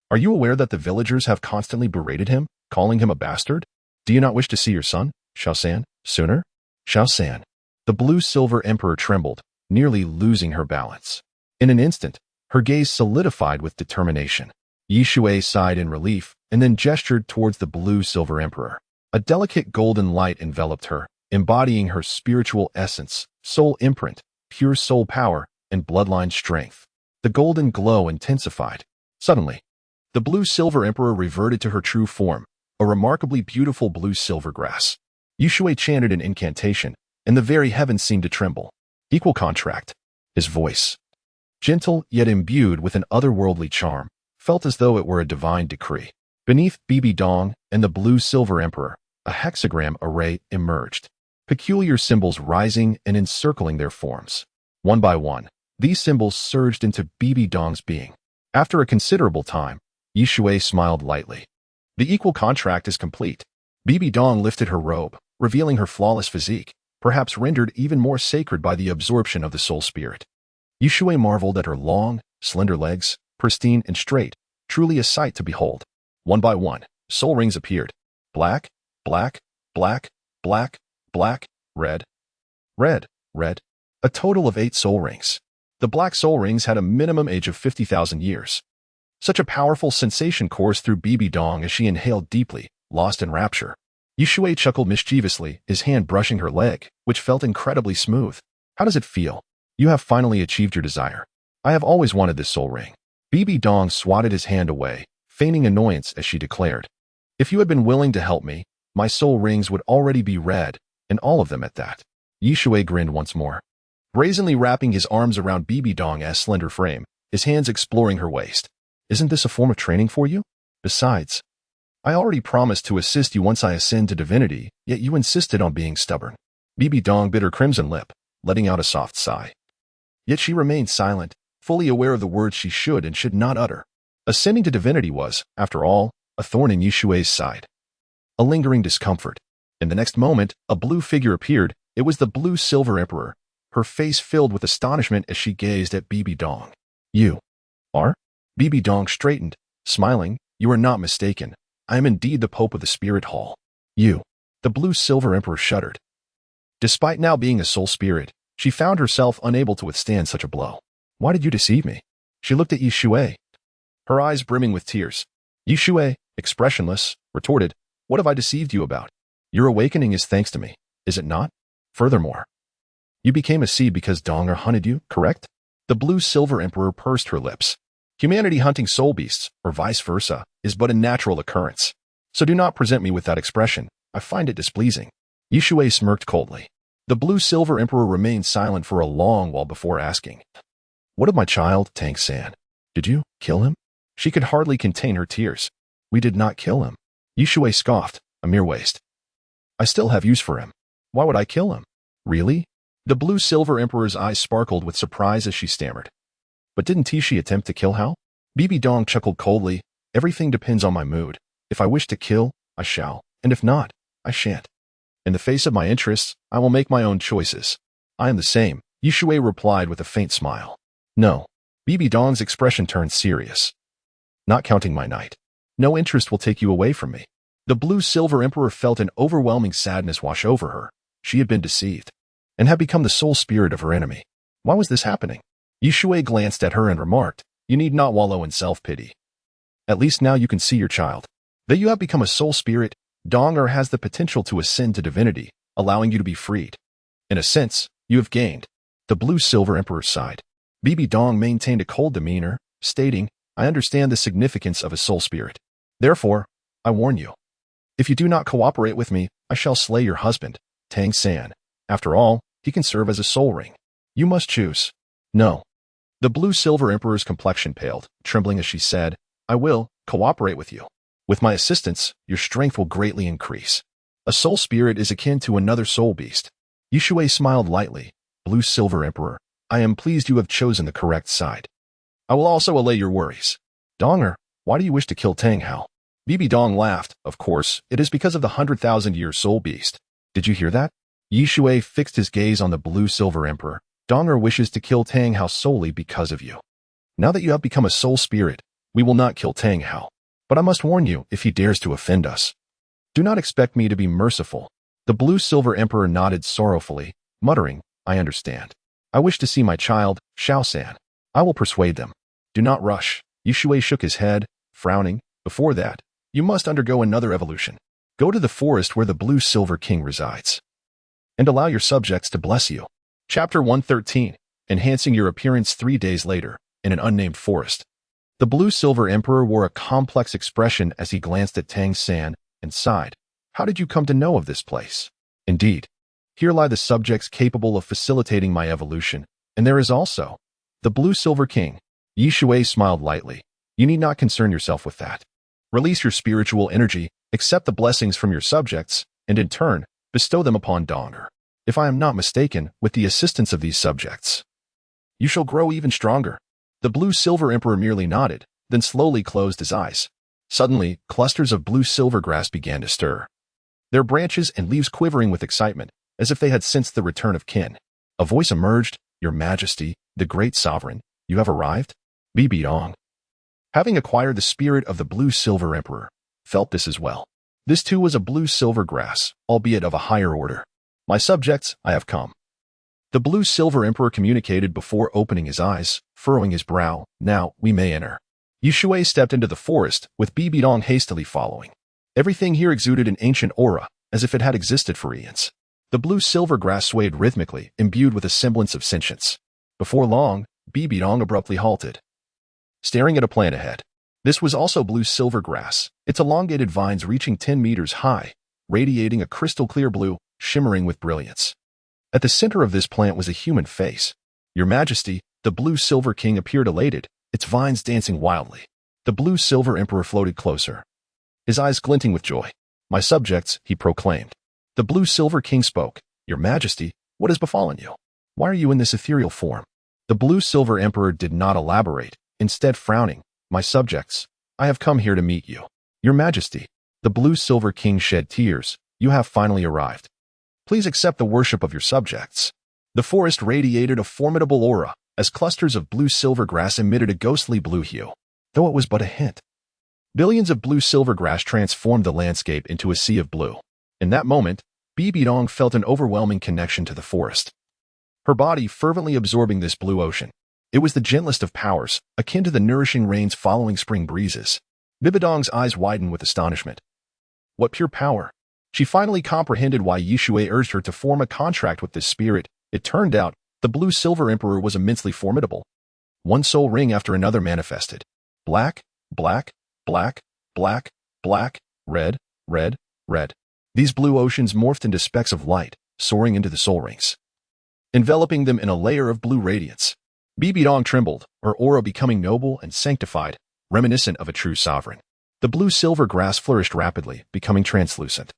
Are you aware that the villagers have constantly berated him, calling him a bastard? Do you not wish to see your son, Xiao San, sooner?" Xiao San. The blue-silver emperor trembled, nearly losing her balance. In an instant, her gaze solidified with determination. Shui sighed in relief and then gestured towards the blue-silver emperor. A delicate golden light enveloped her, embodying her spiritual essence, soul imprint, pure soul power, and bloodline strength. The golden glow intensified. Suddenly, the blue-silver emperor reverted to her true form, a remarkably beautiful blue-silver grass. Shui chanted an incantation, and the very heavens seemed to tremble. Equal contract. His voice, gentle yet imbued with an otherworldly charm, felt as though it were a divine decree. Beneath Bibi Dong and the blue-silver emperor, a hexagram array emerged, peculiar symbols rising and encircling their forms. One by one, these symbols surged into Bibi Dong's being. After a considerable time, Shui smiled lightly. The equal contract is complete. Bibi Dong lifted her robe, revealing her flawless physique, perhaps rendered even more sacred by the absorption of the soul spirit. Shui marveled at her long, slender legs, pristine and straight, truly a sight to behold. One by one, soul rings appeared. Black, black, black, black, black, red, red, red. A total of 8 soul rings. The black soul rings had a minimum age of 50,000 years. Such a powerful sensation coursed through Bibi Dong as she inhaled deeply, lost in rapture. Shui chuckled mischievously, his hand brushing her leg, which felt incredibly smooth. "How does it feel? You have finally achieved your desire. I have always wanted this soul ring." Bibi Dong swatted his hand away, feigning annoyance as she declared, "If you had been willing to help me, my soul rings would already be red, and all of them at that." Shui grinned once more, brazenly wrapping his arms around Bibi Dong's slender frame, his hands exploring her waist. "Isn't this a form of training for you? Besides, I already promised to assist you once I ascend to divinity, yet you insisted on being stubborn." Bibi Dong bit her crimson lip, letting out a soft sigh. Yet she remained silent, fully aware of the words she should and should not utter. Ascending to divinity was, after all, a thorn in Shui's side. A lingering discomfort. In the next moment, a blue figure appeared. It was the Blue Silver Emperor, her face filled with astonishment as she gazed at Bibi Dong. You are? Bibi Dong straightened, smiling. You are not mistaken. I am indeed the Pope of the Spirit Hall. You. The Blue Silver Emperor shuddered. Despite now being a soul spirit, she found herself unable to withstand such a blow. Why did you deceive me? She looked at Shui, her eyes brimming with tears. Shui, expressionless, retorted, What have I deceived you about? Your awakening is thanks to me, is it not? Furthermore, you became a seed because Donger hunted you, correct? The Blue Silver Emperor pursed her lips. Humanity hunting soul beasts, or vice versa, is but a natural occurrence. So do not present me with that expression. I find it displeasing. Shui smirked coldly. The Blue Silver Emperor remained silent for a long while before asking, What of my child, Tang San? Did you kill him? She could hardly contain her tears. We did not kill him. Shui scoffed, a mere waste. I still have use for him. Why would I kill him? Really? The Blue Silver Emperor's eyes sparkled with surprise as she stammered. But didn't Tishi attempt to kill Hao? Bibi Dong chuckled coldly. Everything depends on my mood. If I wish to kill, I shall, and if not, I shan't. In the face of my interests, I will make my own choices. I am the same, Shui replied with a faint smile. No. Bibi Dong's expression turned serious. Not counting my knight. No interest will take you away from me. The Blue Silver Emperor felt an overwhelming sadness wash over her. She had been deceived, and had become the soul spirit of her enemy. Why was this happening? Shui glanced at her and remarked, You need not wallow in self-pity. At least now you can see your child. That you have become a soul spirit, Donger has the potential to ascend to divinity, allowing you to be freed. In a sense, you have gained. The Blue Silver Emperor sighed. Bibi Dong maintained a cold demeanor, stating, I understand the significance of a soul spirit. Therefore, I warn you. If you do not cooperate with me, I shall slay your husband, Tang San. After all, he can serve as a soul ring. You must choose. No. The Blue Silver Emperor's complexion paled, trembling as she said, I will cooperate with you. With my assistance, your strength will greatly increase. A soul spirit is akin to another soul beast. Shui smiled lightly. Blue Silver Emperor, I am pleased you have chosen the correct side. I will also allay your worries. Donger, why do you wish to kill Tang Hao? Bibi Dong laughed. Of course, it is because of the 100,000-year soul beast. Did you hear that? Shui fixed his gaze on the Blue Silver Emperor. Donger wishes to kill Tang Hao solely because of you. Now that you have become a soul spirit, we will not kill Tang Hao. But I must warn you, if he dares to offend us, do not expect me to be merciful. The Blue Silver Emperor nodded sorrowfully, muttering, I understand. I wish to see my child, Xiao San. I will persuade them. Do not rush. Shui shook his head, frowning. Before that, you must undergo another evolution. Go to the forest where the Blue Silver King resides, and allow your subjects to bless you. Chapter 113, Enhancing Your Appearance 3 days later, in an unnamed forest. The Blue Silver Emperor wore a complex expression as he glanced at Tang San and sighed. How did you come to know of this place? Indeed, here lie the subjects capable of facilitating my evolution, and there is also the Blue Silver King. Shui smiled lightly. You need not concern yourself with that. Release your spiritual energy, accept the blessings from your subjects, and in turn, bestow them upon Donger. If I am not mistaken, with the assistance of these subjects, you shall grow even stronger. The Blue Silver Emperor merely nodded, then slowly closed his eyes. Suddenly, clusters of blue silver grass began to stir, their branches and leaves quivering with excitement, as if they had sensed the return of kin. A voice emerged, Your Majesty, the Great Sovereign, you have arrived? Bibi Dong, having acquired the spirit of the Blue Silver Emperor, felt this as well. This too was a blue silver grass, albeit of a higher order. My subjects, I have come. The Blue Silver Emperor communicated before opening his eyes, furrowing his brow. Now, we may enter. Shui stepped into the forest, with Bibi Dong hastily following. Everything here exuded an ancient aura, as if it had existed for eons. The blue silver grass swayed rhythmically, imbued with a semblance of sentience. Before long, Bibi Dong abruptly halted, staring at a plant ahead. This was also blue silver grass, its elongated vines reaching 10 meters high, radiating a crystal-clear blue, shimmering with brilliance. At the center of this plant was a human face. Your Majesty, the Blue Silver King appeared elated, its vines dancing wildly. The Blue Silver Emperor floated closer, his eyes glinting with joy. My subjects, he proclaimed. The Blue Silver King spoke. Your Majesty, what has befallen you? Why are you in this ethereal form? The blue-silver emperor did not elaborate, instead frowning. My subjects, I have come here to meet you. Your Majesty. The blue-silver king shed tears. You have finally arrived. Please accept the worship of your subjects. The forest radiated a formidable aura, as clusters of blue-silver grass emitted a ghostly blue hue, though it was but a hint. Billions of blue-silver grass transformed the landscape into a sea of blue. In that moment, Bibidong felt an overwhelming connection to the forest, her body fervently absorbing this blue ocean. It was the gentlest of powers, akin to the nourishing rains following spring breezes. Bibidong's eyes widened with astonishment. What pure power! She finally comprehended why Shui urged her to form a contract with this spirit. It turned out, the blue-silver emperor was immensely formidable. One soul ring after another manifested. Black, black, black, black, black, red, red, red. These blue oceans morphed into specks of light, soaring into the soul rings, enveloping them in a layer of blue radiance. Bibidong trembled, her aura becoming noble and sanctified, reminiscent of a true sovereign. The blue-silver grass flourished rapidly, becoming translucent.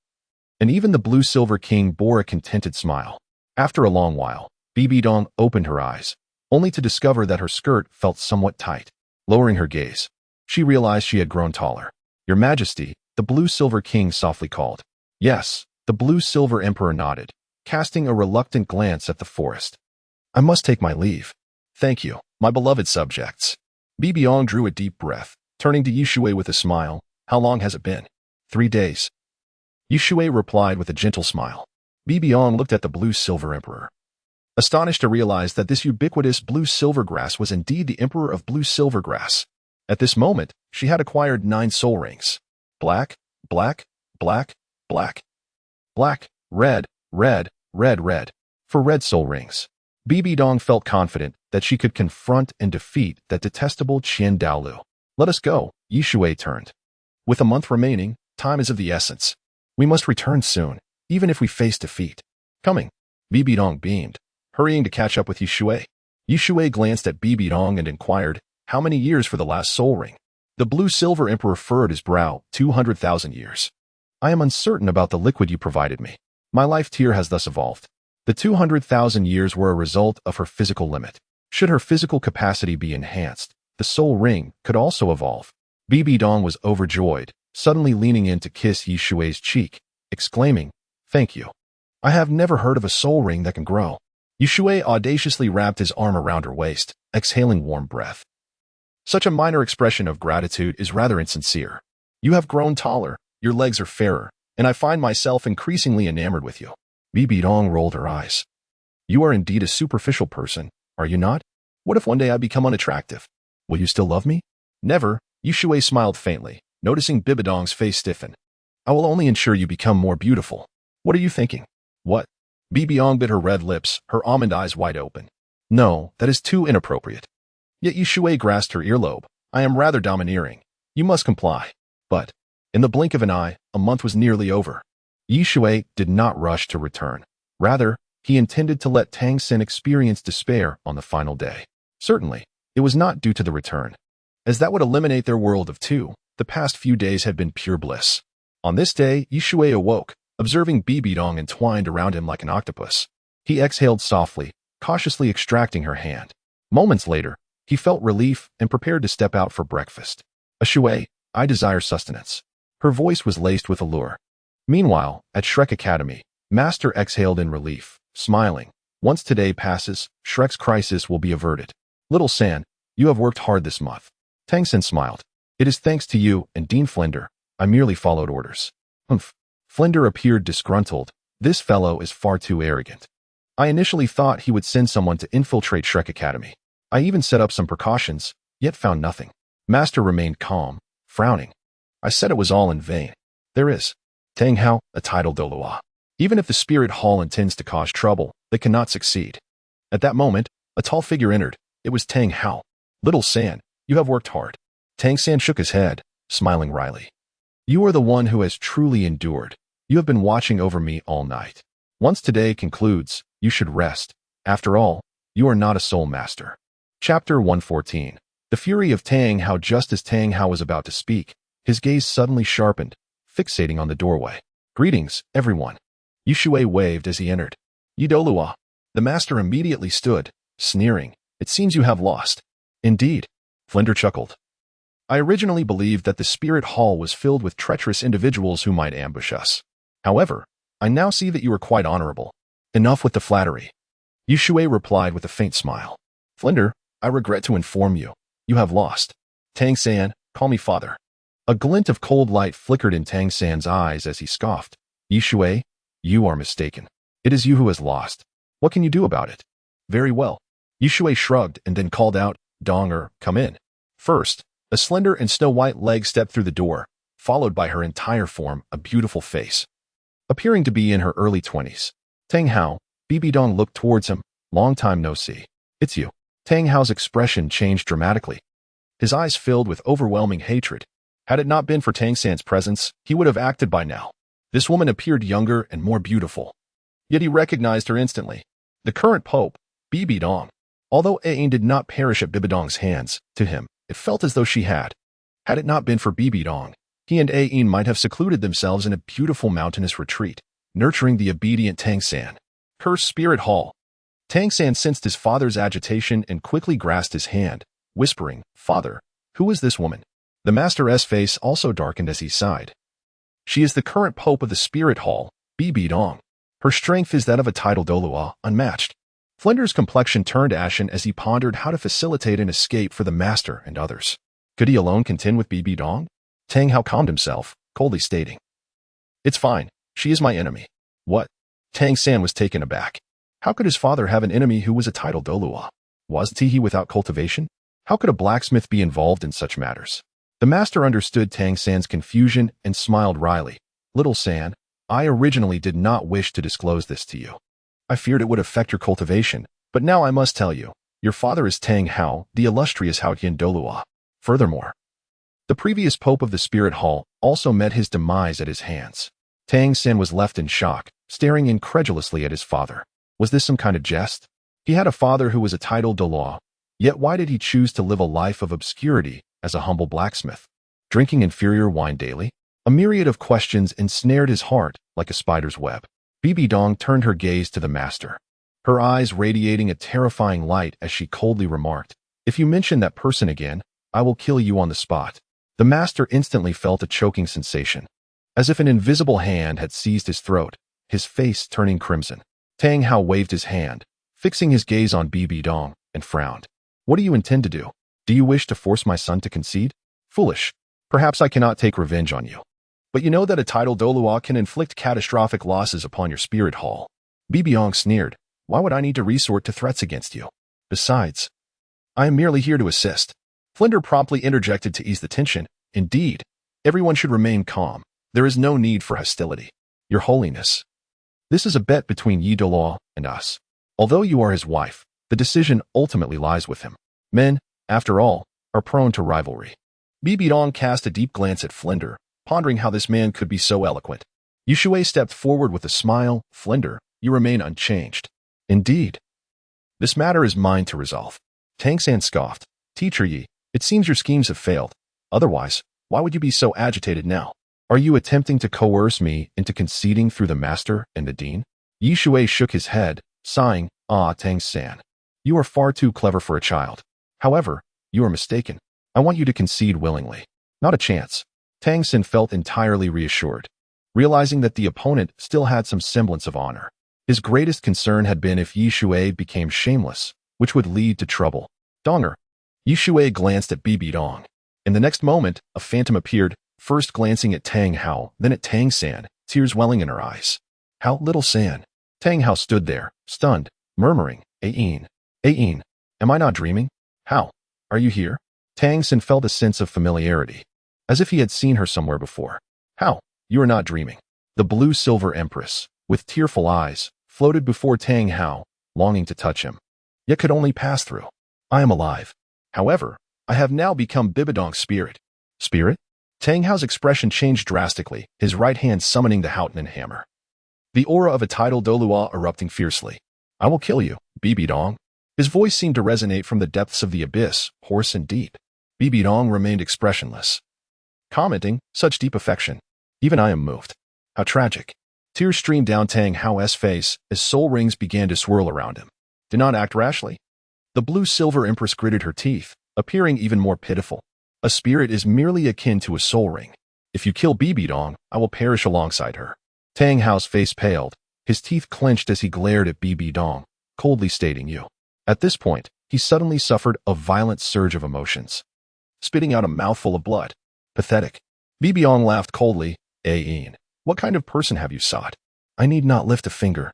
And even the blue-silver king bore a contented smile. After a long while, Bibidong opened her eyes, only to discover that her skirt felt somewhat tight. Lowering her gaze, she realized she had grown taller. Your Majesty, the blue-silver king softly called. Yes, the blue-silver emperor nodded, casting a reluctant glance at the forest. I must take my leave. Thank you, my beloved subjects. Bibidong drew a deep breath, turning to Shui with a smile. How long has it been? 3 days. Shui replied with a gentle smile. Bibidong looked at the blue-silver emperor, astonished to realize that this ubiquitous blue-silver grass was indeed the emperor of blue-silver grass. At this moment, she had acquired 9 soul rings. Black, black, black, black, black, red, red, red, red. For red soul rings, Bibidong felt confident that she could confront and defeat that detestable Qian Douluo. Let us go, Shui turned. With a month remaining, time is of the essence. We must return soon, even if we face defeat. Coming. Bibidong beamed, hurrying to catch up with Shui. Shui glanced at Bibidong and inquired, how many years for the last soul ring? The blue-silver emperor furrowed his brow. 200,000 years. I am uncertain about the liquid you provided me. My life tier has thus evolved. The 200,000 years were a result of her physical limit. Should her physical capacity be enhanced, the soul ring could also evolve. Bibidong was overjoyed, suddenly leaning in to kiss Shui's cheek, exclaiming, Thank you. I have never heard of a soul ring that can grow. Shui audaciously wrapped his arm around her waist, exhaling warm breath. Such a minor expression of gratitude is rather insincere. You have grown taller, your legs are fairer, and I find myself increasingly enamored with you. Bibidong rolled her eyes. You are indeed a superficial person, are you not? What if one day I become unattractive? Will you still love me? Never, Shui smiled faintly, noticing Bibidong's face stiffen. I will only ensure you become more beautiful. What are you thinking? What? Bibidong bit her red lips, her almond eyes wide open. No, that is too inappropriate. Yet Shui grasped her earlobe. I am rather domineering. You must comply. But, in the blink of an eye, a month was nearly over. Shui did not rush to return. Rather, he intended to let Tang San experience despair on the final day. Certainly, it was not due to the return, as that would eliminate their world of two. The past few days had been pure bliss. On this day, Shui awoke, observing Bibidong entwined around him like an octopus. He exhaled softly, cautiously extracting her hand. Moments later, he felt relief and prepared to step out for breakfast. Shui, I desire sustenance. Her voice was laced with allure. Meanwhile, at Shrek Academy, Master exhaled in relief, smiling. Once today passes, Shrek's crisis will be averted. Little San, you have worked hard this month. Tang San smiled. It is thanks to you and Dean Flender. I merely followed orders. Humph. Flender appeared disgruntled. This fellow is far too arrogant. I initially thought he would send someone to infiltrate Shrek Academy. I even set up some precautions, yet found nothing. Master remained calm, frowning. I said it was all in vain. There is Tang Hao, a title Douluo. Even if the spirit hall intends to cause trouble, they cannot succeed. At that moment, a tall figure entered. It was Tang Hao. Little San, you have worked hard. Tang San shook his head, smiling wryly. You are the one who has truly endured. You have been watching over me all night. Once today concludes, you should rest. After all, you are not a soul master. Chapter 114. The fury of Tang Hao. Just as Tang Hao was about to speak, his gaze suddenly sharpened, fixating on the doorway. Greetings, everyone. Shui waved as he entered. Douluo. The master immediately stood, sneering. It seems you have lost. Indeed, Flinder chuckled. I originally believed that the spirit hall was filled with treacherous individuals who might ambush us. However, I now see that you are quite honorable. Enough with the flattery. Shui replied with a faint smile. Flinder, I regret to inform you. You have lost. Tang San, call me father. A glint of cold light flickered in Tang San's eyes as he scoffed. Shui, you are mistaken. It is you who has lost. What can you do about it? Very well. Shui shrugged and then called out, Donger, come in. First, a slender and snow-white leg stepped through the door, followed by her entire form, a beautiful face. Appearing to be in her early 20s. Tang Hao, Dong looked towards him. Long time no see. It's you. Tang Hao's expression changed dramatically. His eyes filled with overwhelming hatred. Had it not been for Tang San's presence, he would have acted by now. This woman appeared younger and more beautiful. Yet he recognized her instantly. The current pope, Dong. Although Ain did not perish at Dong's hands, to him, it felt as though she had. Had it not been for Dong, he and Ain might have secluded themselves in a beautiful mountainous retreat, nurturing the obedient Tang San. Her spirit hall. Tang San sensed his father's agitation and quickly grasped his hand, whispering, Father, who is this woman? The master's face also darkened as he sighed. She is the current pope of the spirit hall, Dong. Her strength is that of a tidal Douluo, unmatched. Flinder's complexion turned ashen as he pondered how to facilitate an escape for the master and others. Could he alone contend with Dong? Tang Hao calmed himself, coldly stating, It's fine, she is my enemy. What? Tang San was taken aback. How could his father have an enemy who was a tidal Douluo? Was he without cultivation? How could a blacksmith be involved in such matters? The master understood Tang San's confusion and smiled wryly. Little San, I originally did not wish to disclose this to you. I feared it would affect your cultivation, but now I must tell you, your father is Tang Hao, the illustrious Haotian Douluo. Furthermore, the previous pope of the spirit hall also met his demise at his hands. Tang San was left in shock, staring incredulously at his father. Was this some kind of jest? He had a father who was a tidal Douluo, yet why did he choose to live a life of obscurity as a humble blacksmith? Drinking inferior wine daily? A myriad of questions ensnared his heart like a spider's web. Dong turned her gaze to the master, her eyes radiating a terrifying light as she coldly remarked, If you mention that person again, I will kill you on the spot. The master instantly felt a choking sensation, as if an invisible hand had seized his throat, his face turning crimson. Tang Hao waved his hand, fixing his gaze on Dong, and frowned. What do you intend to do? Do you wish to force my son to concede? Foolish. Perhaps I cannot take revenge on you. But you know that a tidal Douluo can inflict catastrophic losses upon your spirit hall. Dong sneered. Why would I need to resort to threats against you? Besides, I am merely here to assist. Flinder promptly interjected to ease the tension. Indeed, everyone should remain calm. There is no need for hostility. Your Holiness. This is a bet between Yi Douluo and us. Although you are his wife, the decision ultimately lies with him. Men, after all, are prone to rivalry. Dong cast a deep glance at Flinder, pondering how this man could be so eloquent. Shui stepped forward with a smile. Flinder, you remain unchanged. Indeed. This matter is mine to resolve. Tang San scoffed. Teacher Yi, it seems your schemes have failed. Otherwise, why would you be so agitated now? Are you attempting to coerce me into conceding through the master and the dean? Shui shook his head, sighing, Tang San. You are far too clever for a child. However, you are mistaken. I want you to concede willingly. Not a chance. Tang San felt entirely reassured, realizing that the opponent still had some semblance of honor. His greatest concern had been if Shui became shameless, which would lead to trouble. Donger. Shui glanced at Dong. In the next moment, a phantom appeared, first glancing at Tang Hao, then at Tang San, tears welling in her eyes. How little San. Tang Hao stood there, stunned, murmuring, Ain. Am I not dreaming? How? Are you here? Tang San felt a sense of familiarity, as if he had seen her somewhere before. How? You are not dreaming. The blue-silver empress, with tearful eyes, floated before Tang Hao, longing to touch him, yet could only pass through. I am alive. However, I have now become Dong's spirit. Spirit? Tang Hao's expression changed drastically, his right hand summoning the Haotian hammer. The aura of a tidal Douluo erupting fiercely. I will kill you, Dong. His voice seemed to resonate from the depths of the abyss, hoarse and deep. Dong remained expressionless, commenting, such deep affection. Even I am moved. How tragic. Tears streamed down Tang Hao's face as soul rings began to swirl around him. Do not act rashly. The blue-silver empress gritted her teeth, appearing even more pitiful. A spirit is merely akin to a soul ring. If you kill Bibidong, I will perish alongside her. Tang Hao's face paled. His teeth clenched as he glared at Bibidong, coldly stating you. At this point, he suddenly suffered a violent surge of emotions, spitting out a mouthful of blood. Pathetic. Bibidong laughed coldly. Ain, what kind of person have you sought? I need not lift a finger.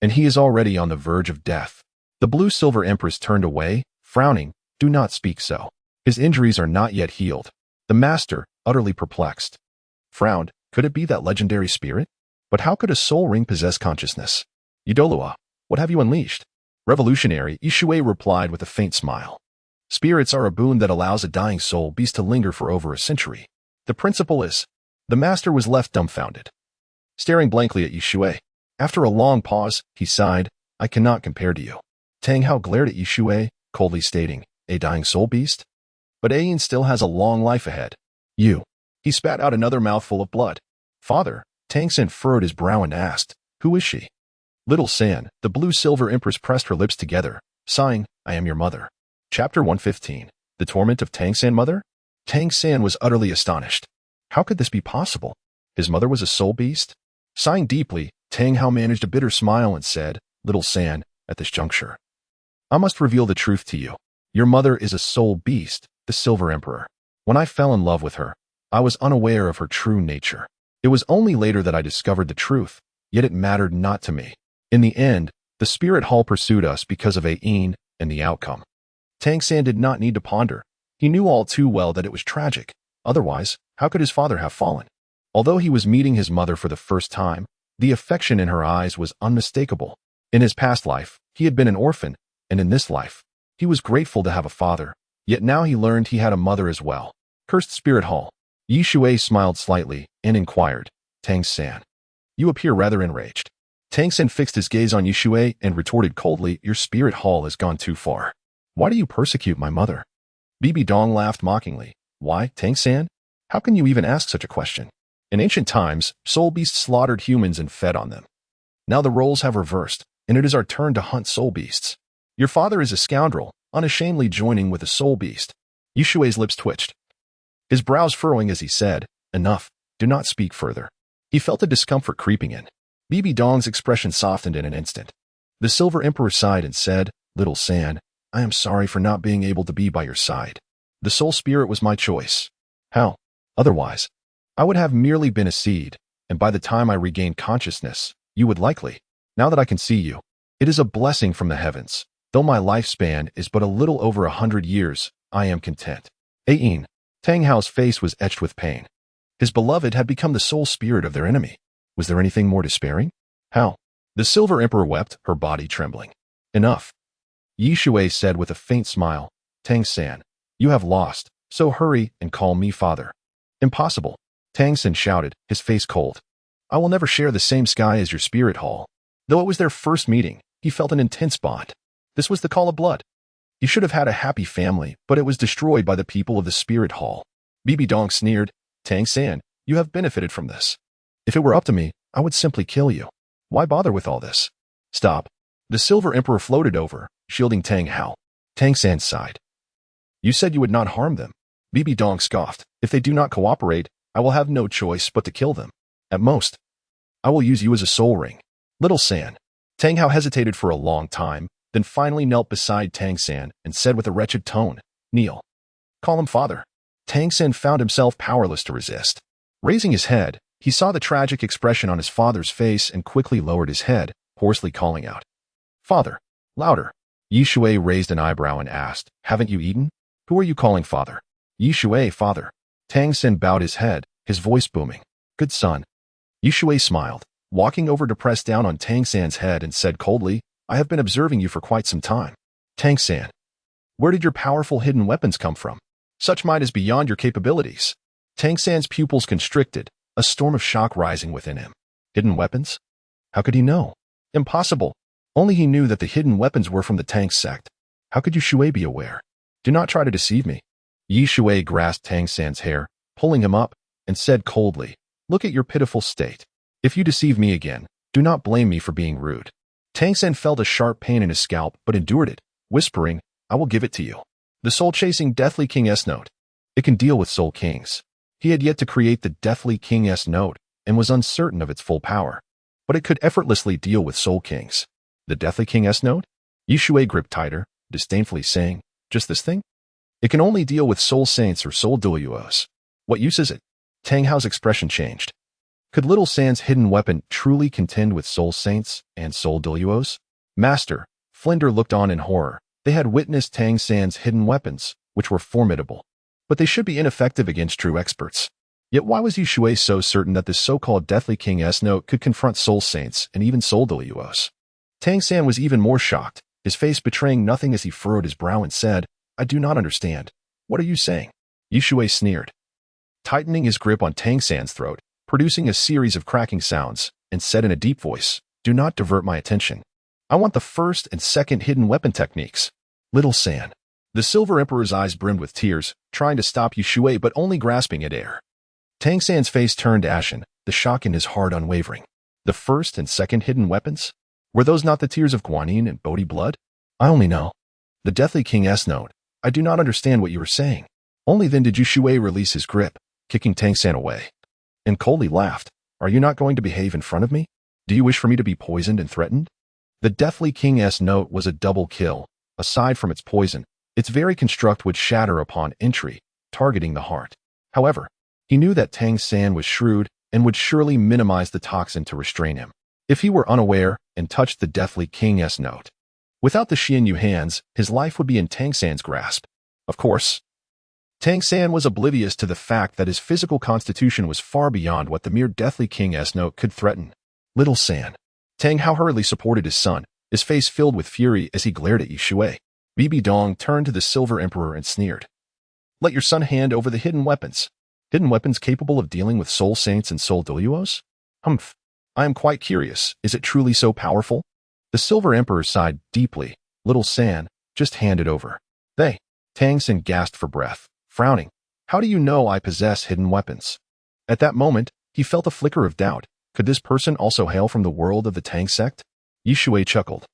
And he is already on the verge of death. The blue-silver empress turned away, frowning. Do not speak so. His injuries are not yet healed. The master, utterly perplexed, frowned. Could it be that legendary spirit? But how could a soul ring possess consciousness? Douluo, what have you unleashed? Revolutionary, Shui replied with a faint smile. Spirits are a boon that allows a dying soul beast to linger for over a century. The principle is... The master was left dumbfounded, staring blankly at Shui. After a long pause, he sighed. I cannot compare to you. Tang Hao glared at Shui, coldly stating, a dying soul beast? But Ain still has a long life ahead. You. He spat out another mouthful of blood. Father, Tang San furrowed his brow and asked, who is she? Little San, the blue-silver empress pressed her lips together, sighing, I am your mother. Chapter 115. The Torment of Tang San Mother? Tang San was utterly astonished. How could this be possible? His mother was a soul beast? Sighing deeply, Tang Hao managed a bitter smile and said, Little San, at this juncture, I must reveal the truth to you. Your mother is a soul beast, the Silver Emperor. When I fell in love with her, I was unaware of her true nature. It was only later that I discovered the truth, yet it mattered not to me. In the end, the spirit hall pursued us because of Ain and the outcome. Tang San did not need to ponder. He knew all too well that it was tragic. Otherwise, how could his father have fallen? Although he was meeting his mother for the first time, the affection in her eyes was unmistakable. In his past life, he had been an orphan, and in this life, he was grateful to have a father, yet now he learned he had a mother as well. Cursed Spirit Hall. Shui smiled slightly and inquired, Tang San, you appear rather enraged. Tang San fixed his gaze on Shui and retorted coldly, your Spirit Hall has gone too far. Why do you persecute my mother? Bibidong laughed mockingly. Why, Tang San? How can you even ask such a question? In ancient times, soul beasts slaughtered humans and fed on them. Now the roles have reversed, and it is our turn to hunt soul beasts. Your father is a scoundrel, unashamedly joining with a soul beast. Shui's lips twitched, his brows furrowing as he said, enough, do not speak further. He felt a discomfort creeping in. Bibidong's expression softened in an instant. The Silver Emperor sighed and said, Little San, I am sorry for not being able to be by your side. The soul spirit was my choice. How? Otherwise, I would have merely been a seed, and by the time I regained consciousness, you would likely. Now that I can see you, it is a blessing from the heavens. Though my lifespan is but a little over 100 years, I am content. Ain. Tang Hao's face was etched with pain. His beloved had become the soul spirit of their enemy. Was there anything more despairing? How? The Silver Emperor wept, her body trembling. Enough. Shui said with a faint smile, Tang San, you have lost, so hurry and call me father. Impossible. Tang San shouted, his face cold. I will never share the same sky as your spirit hall. Though it was their first meeting, he felt an intense bond. This was the call of blood. You should have had a happy family, but it was destroyed by the people of the spirit hall. Bibidong sneered, Tang San, you have benefited from this. If it were up to me, I would simply kill you. Why bother with all this? Stop. The Silver Emperor floated over, shielding Tang Hao. Tang San sighed. You said you would not harm them. Bibidong scoffed. If they do not cooperate, I will have no choice but to kill them. At most, I will use you as a soul ring. Little San. Tang Hao hesitated for a long time, then finally knelt beside Tang San and said with a wretched tone, Kneel. Call him father. Tang San found himself powerless to resist. Raising his head, he saw the tragic expression on his father's face and quickly lowered his head, hoarsely calling out, Father. Louder. Shui raised an eyebrow and asked, Haven't you eaten? Who are you calling father? Shui, father. Tang San bowed his head, his voice booming. Good son. Shui smiled, walking over to press down on Tang San's head and said coldly, I have been observing you for quite some time. Tang San, where did your powerful hidden weapons come from? Such might is beyond your capabilities. Tang San's pupils constricted, a storm of shock rising within him. Hidden weapons? How could he know? Impossible. Only he knew that the hidden weapons were from the Tang sect. How could Shui be aware? Do not try to deceive me. Shui grasped Tang San's hair, pulling him up, and said coldly, Look at your pitiful state. If you deceive me again, do not blame me for being rude. Tang San felt a sharp pain in his scalp but endured it, whispering, I will give it to you. The soul-chasing Deathly King S-Note. It can deal with Soul Kings. He had yet to create the Deathly King S-Note and was uncertain of its full power, but it could effortlessly deal with Soul Kings. The Deathly King S-Note? Shui gripped tighter, disdainfully saying, just this thing? It can only deal with Soul Saints or Soul Douluos. What use is it? Tang Hao's expression changed. Could Little San's hidden weapon truly contend with Soul Saints and Soul Douluos? Master, Flinder looked on in horror. They had witnessed Tang San's hidden weapons, which were formidable, but they should be ineffective against true experts. Yet why was Shui so certain that this so-called Deathly King S-Note could confront Soul Saints and even Soul Douluos? Tang San was even more shocked, his face betraying nothing as he furrowed his brow and said, I do not understand. What are you saying? Shui sneered, tightening his grip on Tang San's throat, producing a series of cracking sounds, and said in a deep voice, do not divert my attention. I want the first and second hidden weapon techniques. Little San. The Silver Emperor's eyes brimmed with tears, trying to stop Shui but only grasping at air. Tang San's face turned ashen, the shock in his heart unwavering. The first and second hidden weapons? Were those not the tears of Guanyin and Bodhi blood? I only know. The Deathly King S-Note. I do not understand what you are saying. Only then did Shui release his grip, kicking Tang San away. And coldly laughed. Are you not going to behave in front of me? Do you wish for me to be poisoned and threatened? The Deathly King S-Note was a double kill. Aside from its poison, its very construct would shatter upon entry, targeting the heart. However, he knew that Tang San was shrewd and would surely minimize the toxin to restrain him, if he were unaware and touched the Deathly King S-Note. Without the Xianyu hands, his life would be in Tang San's grasp. Of course, Tang San was oblivious to the fact that his physical constitution was far beyond what the mere Deathly King S-Note could threaten. Little San. Tang Hao hurriedly supported his son, his face filled with fury as he glared at Shui. Bibi Dong turned to the Silver Emperor and sneered. Let your son hand over the hidden weapons. Hidden weapons capable of dealing with Soul Saints and Soul Douluos? Humph. I am quite curious. Is it truly so powerful? The Silver Emperor sighed deeply. Little San, just hand it over. They. Tang San gasped for breath, frowning. How do you know I possess hidden weapons? At that moment, he felt a flicker of doubt. Could this person also hail from the world of the Tang sect? Shui chuckled.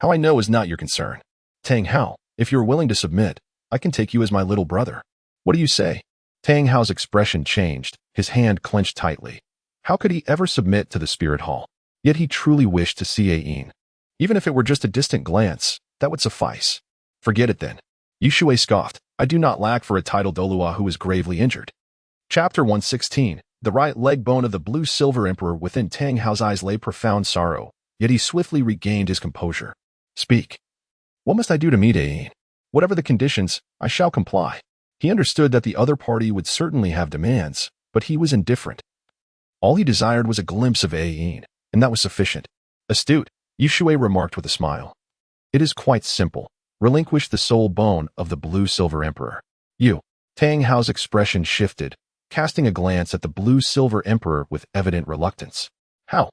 How I know is not your concern. Tang Hao, if you're willing to submit, I can take you as my little brother. What do you say? Tang Hao's expression changed, his hand clenched tightly. How could he ever submit to the spirit hall? Yet he truly wished to see Ain. Even if it were just a distant glance, that would suffice. Forget it then. Shui scoffed. I do not lack for a title Douluo who is gravely injured. Chapter 116. The right leg bone of the blue-silver emperor within Tang Hao's eyes lay profound sorrow, yet he swiftly regained his composure. Speak. What must I do to meet Ain? Whatever the conditions, I shall comply. He understood that the other party would certainly have demands, but he was indifferent. All he desired was a glimpse of Ain, and that was sufficient. Astute, Shui remarked with a smile. It is quite simple. Relinquish the soul bone of the blue-silver emperor. Tang Hao's expression shifted, casting a glance at the blue-silver emperor with evident reluctance. How?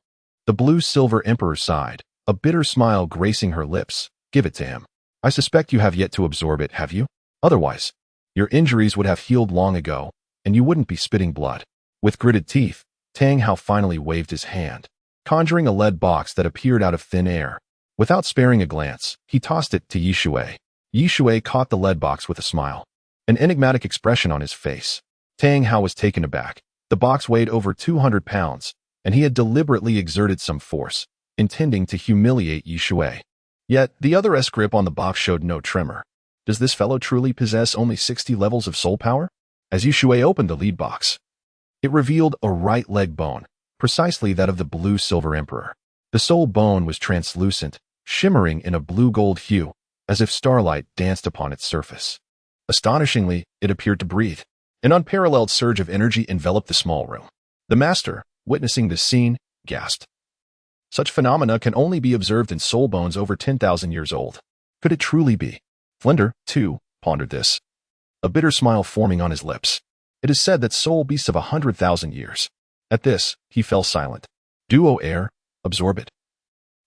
The blue-silver emperor sighed, a bitter smile gracing her lips. Give it to him. I suspect you have yet to absorb it, have you? Otherwise, your injuries would have healed long ago, and you wouldn't be spitting blood. With gritted teeth, Tang Hao finally waved his hand, conjuring a lead box that appeared out of thin air. Without sparing a glance, he tossed it to Shui. Shui caught the lead box with a smile, an enigmatic expression on his face. Tang Hao was taken aback. The box weighed over 200 pounds, and he had deliberately exerted some force, intending to humiliate Shui. Yet, the other S grip on the box showed no tremor. Does this fellow truly possess only 60 levels of soul power? As Shui opened the lead box, it revealed a right leg bone, precisely that of the blue-silver emperor. The soul bone was translucent, shimmering in a blue-gold hue, as if starlight danced upon its surface. Astonishingly, it appeared to breathe. An unparalleled surge of energy enveloped the small room. The master, witnessing this scene, gasped. Such phenomena can only be observed in soul bones over 10,000 years old. Could it truly be? Flinder, too, pondered this, a bitter smile forming on his lips. It is said that soul beasts of 100,000 years. At this, he fell silent. Duo air, absorb it.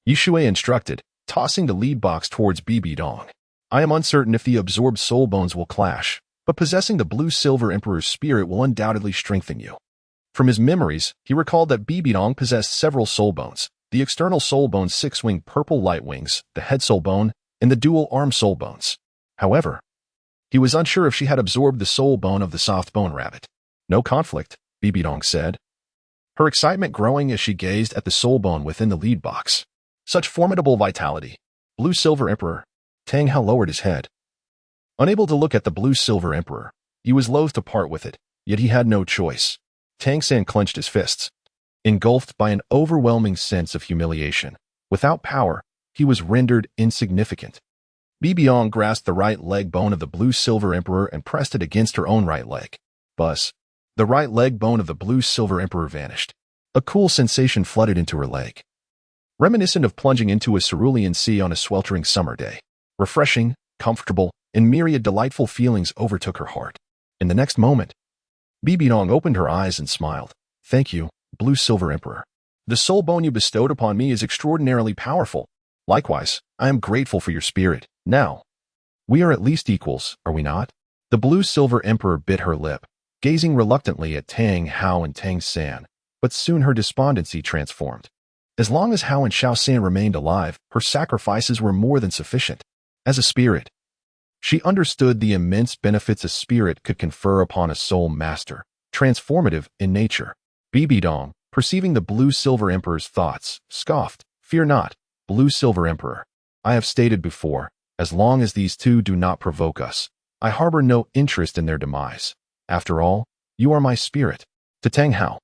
Shui instructed, tossing the lead box towards Bibi Dong. I am uncertain if the absorbed soul bones will clash, but possessing the blue-silver emperor's spirit will undoubtedly strengthen you. From his memories, he recalled that Bibi Dong possessed several soul bones, the external soul bone's 6-winged purple light wings, the head soul bone, and the dual arm soul bones. However, he was unsure if she had absorbed the soul bone of the soft bone rabbit. No conflict, Bibidong said, her excitement growing as she gazed at the soul bone within the lead box. Such formidable vitality. Blue-Silver Emperor. Tang Hao lowered his head. Unable to look at the Blue-Silver Emperor, he was loath to part with it, yet he had no choice. Tang San clenched his fists, engulfed by an overwhelming sense of humiliation. Without power, he was rendered insignificant. Bibidong grasped the right leg bone of the Blue-Silver Emperor and pressed it against her own right leg. Buzz. The right leg bone of the Blue-Silver Emperor vanished. A cool sensation flooded into her leg, reminiscent of plunging into a cerulean sea on a sweltering summer day. Refreshing, comfortable, and myriad delightful feelings overtook her heart. In the next moment, Bibidong opened her eyes and smiled. Thank you, Blue-Silver Emperor. The soul bone you bestowed upon me is extraordinarily powerful. Likewise, I am grateful for your spirit. Now, we are at least equals, are we not? The Blue-Silver Emperor bit her lip, gazing reluctantly at Tang Hao and Tang San, but soon her despondency transformed. As long as Hao and Xiao San remained alive, her sacrifices were more than sufficient. As a spirit, she understood the immense benefits a spirit could confer upon a soul master, transformative in nature. Bibidong, perceiving the Blue-Silver Emperor's thoughts, scoffed, Fear not, Blue-Silver Emperor. I have stated before, as long as these two do not provoke us, I harbor no interest in their demise. After all, you are my spirit. To Tang Hao,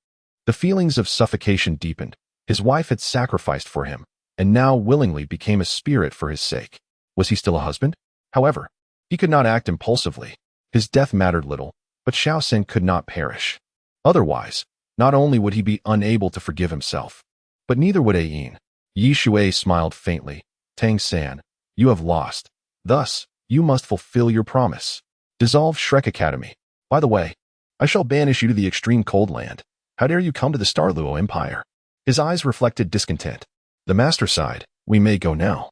the feelings of suffocation deepened. His wife had sacrificed for him, and now willingly became a spirit for his sake. Was he still a husband? However, he could not act impulsively. His death mattered little, but Xiao San could not perish. Otherwise, not only would he be unable to forgive himself, but neither would Ayin. Yi Shui smiled faintly. Tang San, you have lost. Thus, you must fulfill your promise. Dissolve Shrek Academy. By the way, I shall banish you to the extreme cold land. How dare you come to the Starluo Empire? His eyes reflected discontent. The master sighed, we may go now.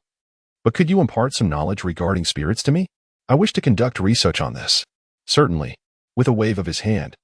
But could you impart some knowledge regarding spirits to me? I wish to conduct research on this. Certainly. With a wave of his hand,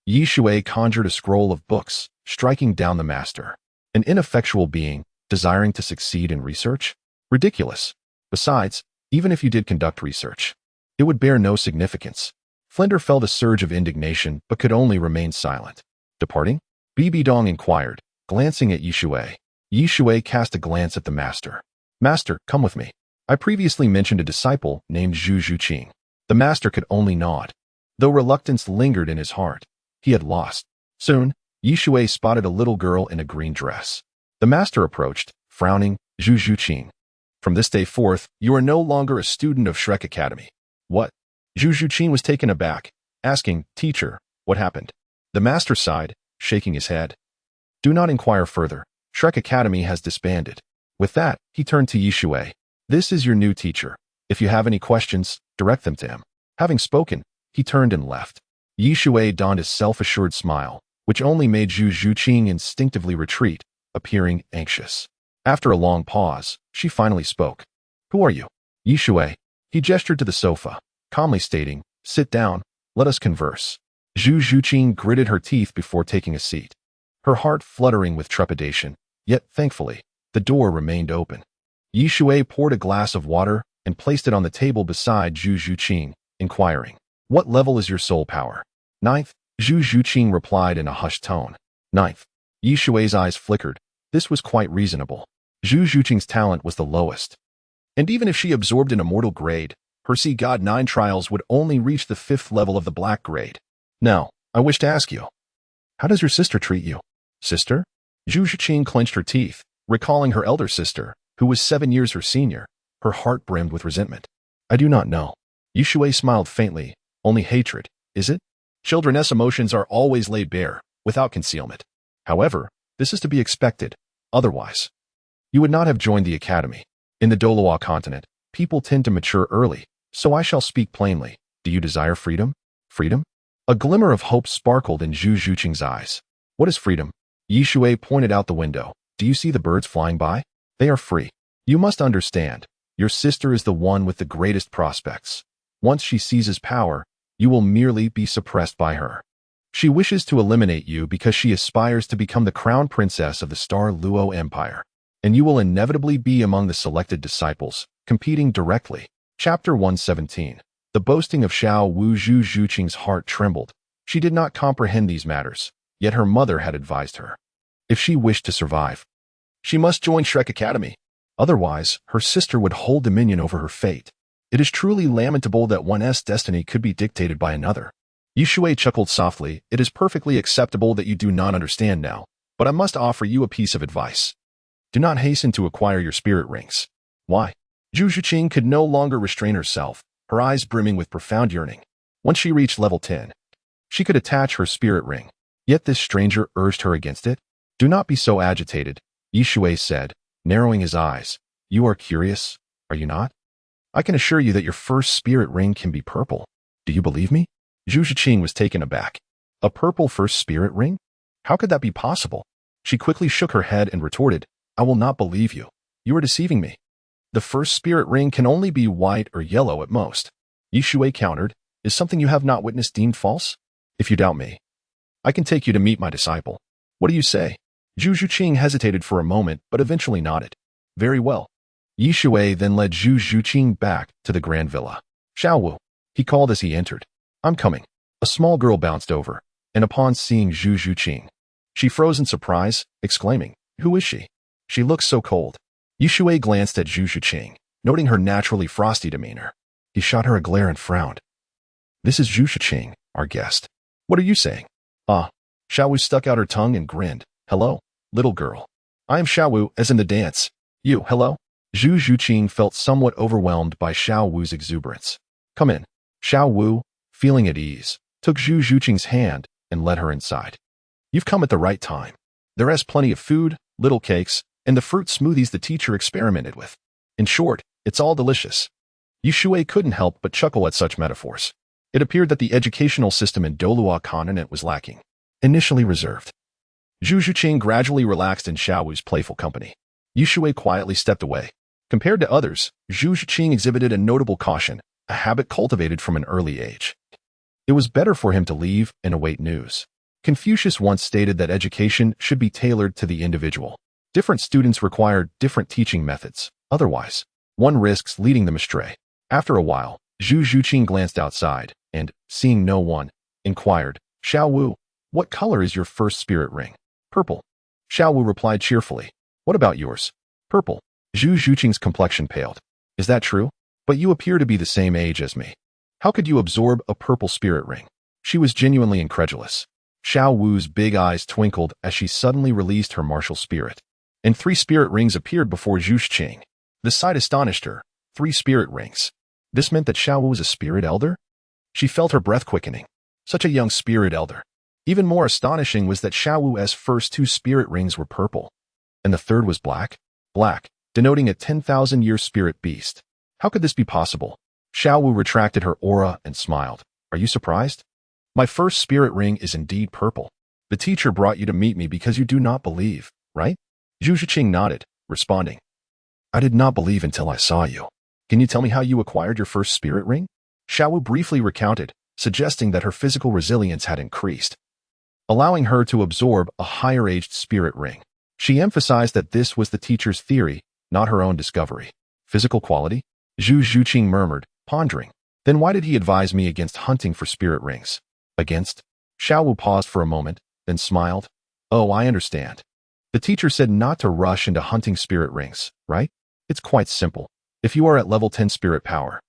Yi Shui conjured a scroll of books, striking down the master. An ineffectual being, desiring to succeed in research? Ridiculous. Besides, even if you did conduct research, it would bear no significance. Flinder felt a surge of indignation but could only remain silent. Departing? Bibidong inquired, glancing at Yi Shui. Yi Shui cast a glance at the master. Master, come with me. I previously mentioned a disciple named Zhu Zhuqing. The master could only nod. Though reluctance lingered in his heart, he had lost. Soon, Yi Shui spotted a little girl in a green dress. The master approached, frowning, Zhu Zhuqing. From this day forth, you are no longer a student of Shrek Academy. What? Zhu Zhuqing was taken aback, asking, Teacher, what happened? The master sighed, shaking his head. Do not inquire further. Shrek Academy has disbanded. With that, he turned to Yi Shui. This is your new teacher. If you have any questions, direct them to him. Having spoken, he turned and left. Yi Shui donned a self-assured smile, which only made Zhu Zhuqing instinctively retreat, appearing anxious. After a long pause, she finally spoke. Who are you? Yi Shui. He gestured to the sofa, calmly stating, Sit down, let us converse. Zhu Zhuqing gritted her teeth before taking a seat, her heart fluttering with trepidation, yet thankfully, the door remained open. Yi Shui poured a glass of water and placed it on the table beside Zhu Zhuqing, inquiring, What level is your soul power? Ninth, Zhu Zhuqing replied in a hushed tone. Ninth. Yi Shui's eyes flickered. This was quite reasonable. Zhu Zhuqing's talent was the lowest. And even if she absorbed an immortal grade, her Sea God 9 trials would only reach the 5th level of the Black grade. Now, I wish to ask you, how does your sister treat you? Sister? Zhu Zhuqing clenched her teeth, recalling her elder sister, who was 7 years her senior. Her heart brimmed with resentment. I do not know. Yi Shui smiled faintly. Only hatred, is it? Children's emotions are always laid bare, without concealment. However, this is to be expected. Otherwise, you would not have joined the academy. In the Douluo Continent, people tend to mature early, so I shall speak plainly. Do you desire freedom? Freedom? A glimmer of hope sparkled in Zhu Zhuqing's eyes. What is freedom? Yi Shui pointed out the window. Do you see the birds flying by? They are free. You must understand, your sister is the one with the greatest prospects. Once she seizes power, you will merely be suppressed by her. She wishes to eliminate you because she aspires to become the crown princess of the Starluo Empire, and you will inevitably be among the selected disciples, competing directly. Chapter 117. The boasting of Xiao Wu. Zhu Zhuqing's heart trembled. She did not comprehend these matters, yet her mother had advised her. If she wished to survive, she must join Shrek Academy. Otherwise, her sister would hold dominion over her fate. It is truly lamentable that one's destiny could be dictated by another. Shui chuckled softly. It is perfectly acceptable that you do not understand now, but I must offer you a piece of advice. Do not hasten to acquire your spirit rings. Why? Zhu Zhuqing could no longer restrain herself, her eyes brimming with profound yearning. Once she reached level 10, she could attach her spirit ring. Yet this stranger urged her against it. Do not be so agitated, Shui said, narrowing his eyes. You are curious, are you not? I can assure you that your first spirit ring can be purple. Do you believe me? Zhu Zhuqing was taken aback. A purple first spirit ring? How could that be possible? She quickly shook her head and retorted, I will not believe you. You are deceiving me. The first spirit ring can only be white or yellow at most. Shui countered, is something you have not witnessed deemed false? If you doubt me, I can take you to meet my disciple. What do you say? Zhu Zhuqing hesitated for a moment, but eventually nodded. Very well. Shui then led Zhu Zhuqing back to the grand villa. Xiaowu, he called as he entered. I'm coming. A small girl bounced over, and upon seeing Zhu Zhuqing, she froze in surprise, exclaiming, Who is she? She looks so cold. Shui glanced at Zhu Zhuqing, noting her naturally frosty demeanor. He shot her a glare and frowned. This is Zhu Zhuqing, our guest. What are you saying? Ah, Xiaowu stuck out her tongue and grinned. Hello, little girl. I am Xiaowu, as in the dance. You, hello? Zhu Zhuqing felt somewhat overwhelmed by Xiaowu's exuberance. Come in. Xiaowu, feeling at ease, took Zhu Zhuqing's hand and led her inside. You've come at the right time. There is plenty of food, little cakes, and the fruit smoothies the teacher experimented with. In short, it's all delicious. Shui couldn't help but chuckle at such metaphors. It appeared that the educational system in Douluo Continent was lacking. Initially reserved, Zhu Zhuqing gradually relaxed in Xiaowu's playful company. Shui quietly stepped away. Compared to others, Zhu Zhuqing exhibited a notable caution, a habit cultivated from an early age. It was better for him to leave and await news. Confucius once stated that education should be tailored to the individual. Different students require different teaching methods. Otherwise, one risks leading them astray. After a while, Zhu Zhuqing glanced outside and, seeing no one, inquired, Xiaowu, what color is your first spirit ring? Purple. Xiaowu replied cheerfully. What about yours? Purple. Zhu Zhuqing's complexion paled. Is that true? But you appear to be the same age as me. How could you absorb a purple spirit ring? She was genuinely incredulous. Xiaowu's big eyes twinkled as she suddenly released her martial spirit, and 3 spirit rings appeared before Zhu Zhuqing. The sight astonished her. 3 spirit rings. This meant that Xiaowu was a spirit elder? She felt her breath quickening. Such a young spirit elder. Even more astonishing was that Xiaowu's first 2 spirit rings were purple, and the third was black. Black, denoting a 10,000-year spirit beast. How could this be possible? Xiaowu retracted her aura and smiled. Are you surprised? My first spirit ring is indeed purple. The teacher brought you to meet me because you do not believe, right? Zhu Zhuqing nodded, responding. I did not believe until I saw you. Can you tell me how you acquired your first spirit ring? Xiaowu briefly recounted, suggesting that her physical resilience had increased, allowing her to absorb a higher-aged spirit ring. She emphasized that this was the teacher's theory, not her own discovery. Physical quality? Zhu Zhuqing murmured, pondering. Then why did he advise me against hunting for spirit rings? Against? Xiaowu paused for a moment, then smiled. Oh, I understand. The teacher said not to rush into hunting spirit rings, right? It's quite simple. If you are at level 10 spirit power,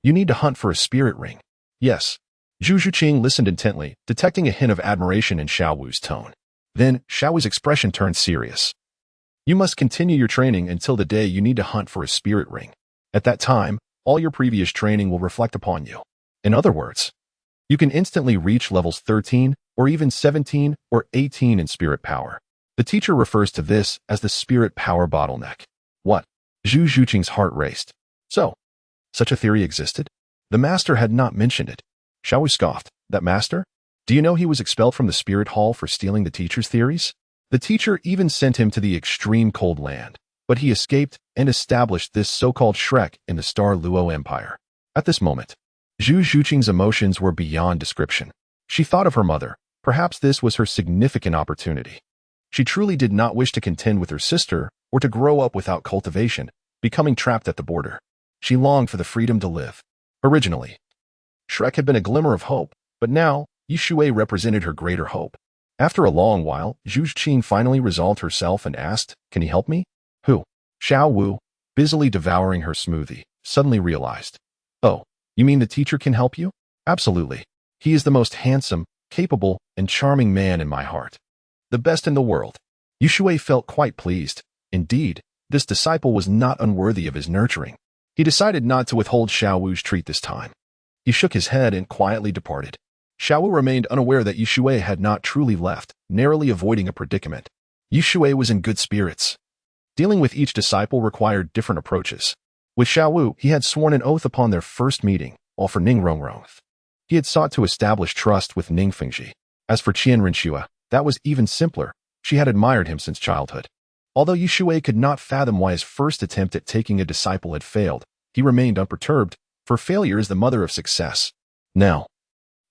you need to hunt for a spirit ring. Yes. Zhu Zhuqing listened intently, detecting a hint of admiration in Xiaowu's tone. Then, Xiaowu's expression turned serious. You must continue your training until the day you need to hunt for a spirit ring. At that time, all your previous training will reflect upon you. In other words, you can instantly reach levels 13, or even 17, or 18 in spirit power. The teacher refers to this as the spirit power bottleneck. What? Zhu Zhuqing's heart raced. So, such a theory existed? The master had not mentioned it. Xiaowu scoffed. That master? Do you know he was expelled from the spirit hall for stealing the teacher's theories? The teacher even sent him to the extreme cold land, but he escaped and established this so-called Shrek in the Star Luo Empire. At this moment, Zhu Zhuqing's emotions were beyond description. She thought of her mother. Perhaps this was her significant opportunity. She truly did not wish to contend with her sister or to grow up without cultivation, becoming trapped at the border. She longed for the freedom to live. Originally, Shrek had been a glimmer of hope, but now, Shui represented her greater hope. After a long while, Zhu Qin finally resolved herself and asked, "Can he help me?" "Who?" Xiao Wu, busily devouring her smoothie, suddenly realized. "Oh, you mean the teacher can help you?" "Absolutely. He is the most handsome, capable, and charming man in my heart. The best in the world." Shui felt quite pleased. Indeed, this disciple was not unworthy of his nurturing. He decided not to withhold Xiao Wu's treat this time. He shook his head and quietly departed. Xiao Wu remained unaware that Shui had not truly left, narrowly avoiding a predicament. Shui was in good spirits. Dealing with each disciple required different approaches. With Xiao Wu, he had sworn an oath upon their first meeting, while for Ning Rongrong, he had sought to establish trust with Ning Fengji. As for Qian Renxue, that was even simpler. She had admired him since childhood. Although Shui could not fathom why his first attempt at taking a disciple had failed, he remained unperturbed, for failure is the mother of success. Now,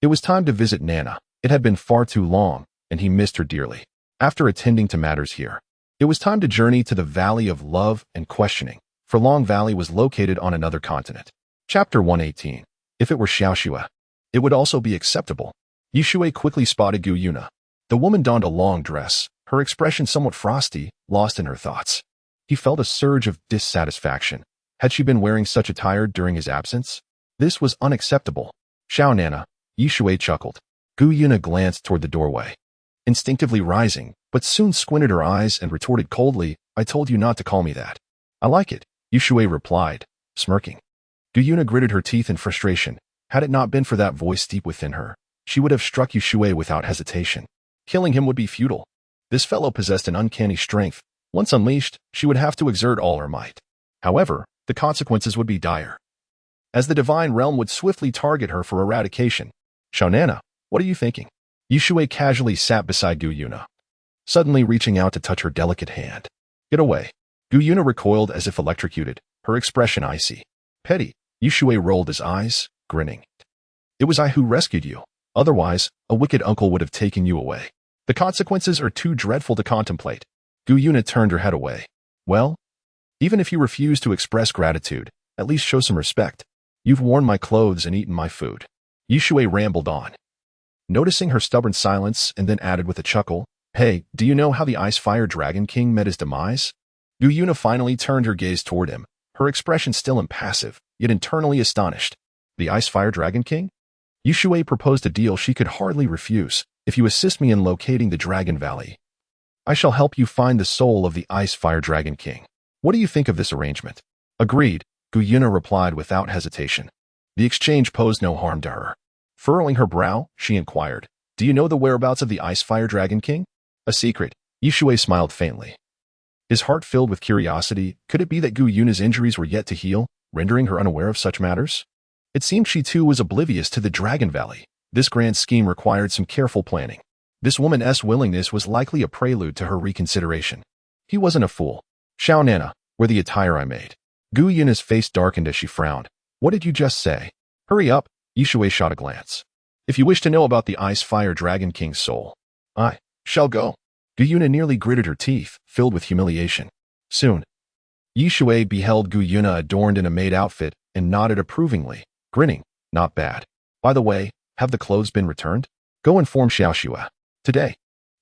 it was time to visit Nana. It had been far too long, and he missed her dearly. After attending to matters here, it was time to journey to the Valley of Love and Questioning, for Long Valley was located on another continent. Chapter 118. If it were Xiaoxue, it would also be acceptable. Shui quickly spotted Gu Yuna. The woman donned a long dress, her expression somewhat frosty, lost in her thoughts. He felt a surge of dissatisfaction. Had she been wearing such attire during his absence? This was unacceptable. "Xiao Nana," Shui chuckled. Gu Yuna glanced toward the doorway, instinctively rising, but soon squinted her eyes and retorted coldly, "I told you not to call me that." "I like it," Shui replied, smirking. Gu Yuna gritted her teeth in frustration. Had it not been for that voice deep within her, she would have struck Shui without hesitation. Killing him would be futile. This fellow possessed an uncanny strength. Once unleashed, she would have to exert all her might. However, the consequences would be dire, as the divine realm would swiftly target her for eradication. "Xiao Nana, what are you thinking?" Shui casually sat beside Gu Yuna, suddenly reaching out to touch her delicate hand. "Get away." Gu Yuna recoiled as if electrocuted, her expression icy. "Petty." Shui rolled his eyes, grinning. "It was I who rescued you. Otherwise, a wicked uncle would have taken you away. The consequences are too dreadful to contemplate." Gu Yuna turned her head away. "Well, even if you refuse to express gratitude, at least show some respect. You've worn my clothes and eaten my food." Shui rambled on, noticing her stubborn silence, and then added with a chuckle, "Hey, do you know how the Ice-Fire Dragon King met his demise?" Gu Yuna finally turned her gaze toward him, her expression still impassive, yet internally astonished. "The Ice-Fire Dragon King?" Shui proposed a deal she could hardly refuse. "If you assist me in locating the Dragon Valley, I shall help you find the soul of the Ice-Fire Dragon King. What do you think of this arrangement?" "Agreed," Gu Yuna replied without hesitation. The exchange posed no harm to her. Furrowing her brow, she inquired, "Do you know the whereabouts of the Ice-Fire Dragon King?" "A secret." Shui smiled faintly, his heart filled with curiosity. Could it be that Gu Yuna's injuries were yet to heal, rendering her unaware of such matters? It seemed she too was oblivious to the Dragon Valley. This grand scheme required some careful planning. This woman's willingness was likely a prelude to her reconsideration. He wasn't a fool. "Xiao Nana, wear the attire I made." Gu Yuna's face darkened as she frowned. "What did you just say?" "Hurry up," Shui shot a glance. "If you wish to know about the Ice-Fire Dragon King's soul, I shall go." Gu Yuna nearly gritted her teeth, filled with humiliation. Soon, Shui beheld Gu Yuna adorned in a maid outfit and nodded approvingly, grinning. "Not bad. By the way, have the clothes been returned?" "Go inform Xiaoxue. Today,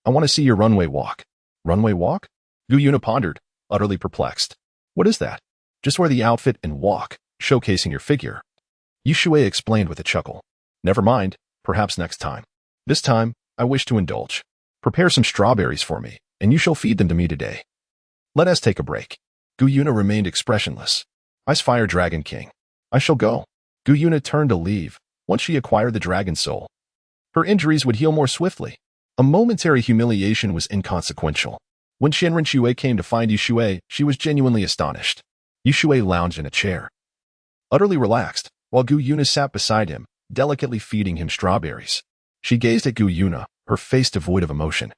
I want to see your runway walk." "Runway walk?" Gu Yuna pondered, utterly perplexed. "What is that?" "Just wear the outfit and walk, showcasing your figure." Shui explained with a chuckle. "Never mind, perhaps next time. This time, I wish to indulge. Prepare some strawberries for me, and you shall feed them to me today. Let us take a break." Gu Yuna remained expressionless. "Ice-Fire Dragon King. I shall go." Gu Yuna turned to leave. Once she acquired the dragon soul, her injuries would heal more swiftly. A momentary humiliation was inconsequential. When Qian Renxue came to find Shui, she was genuinely astonished. Shui lounged in a chair, utterly relaxed, while Gu Yuna sat beside him, delicately feeding him strawberries. She gazed at Gu Yuna, her face devoid of emotion,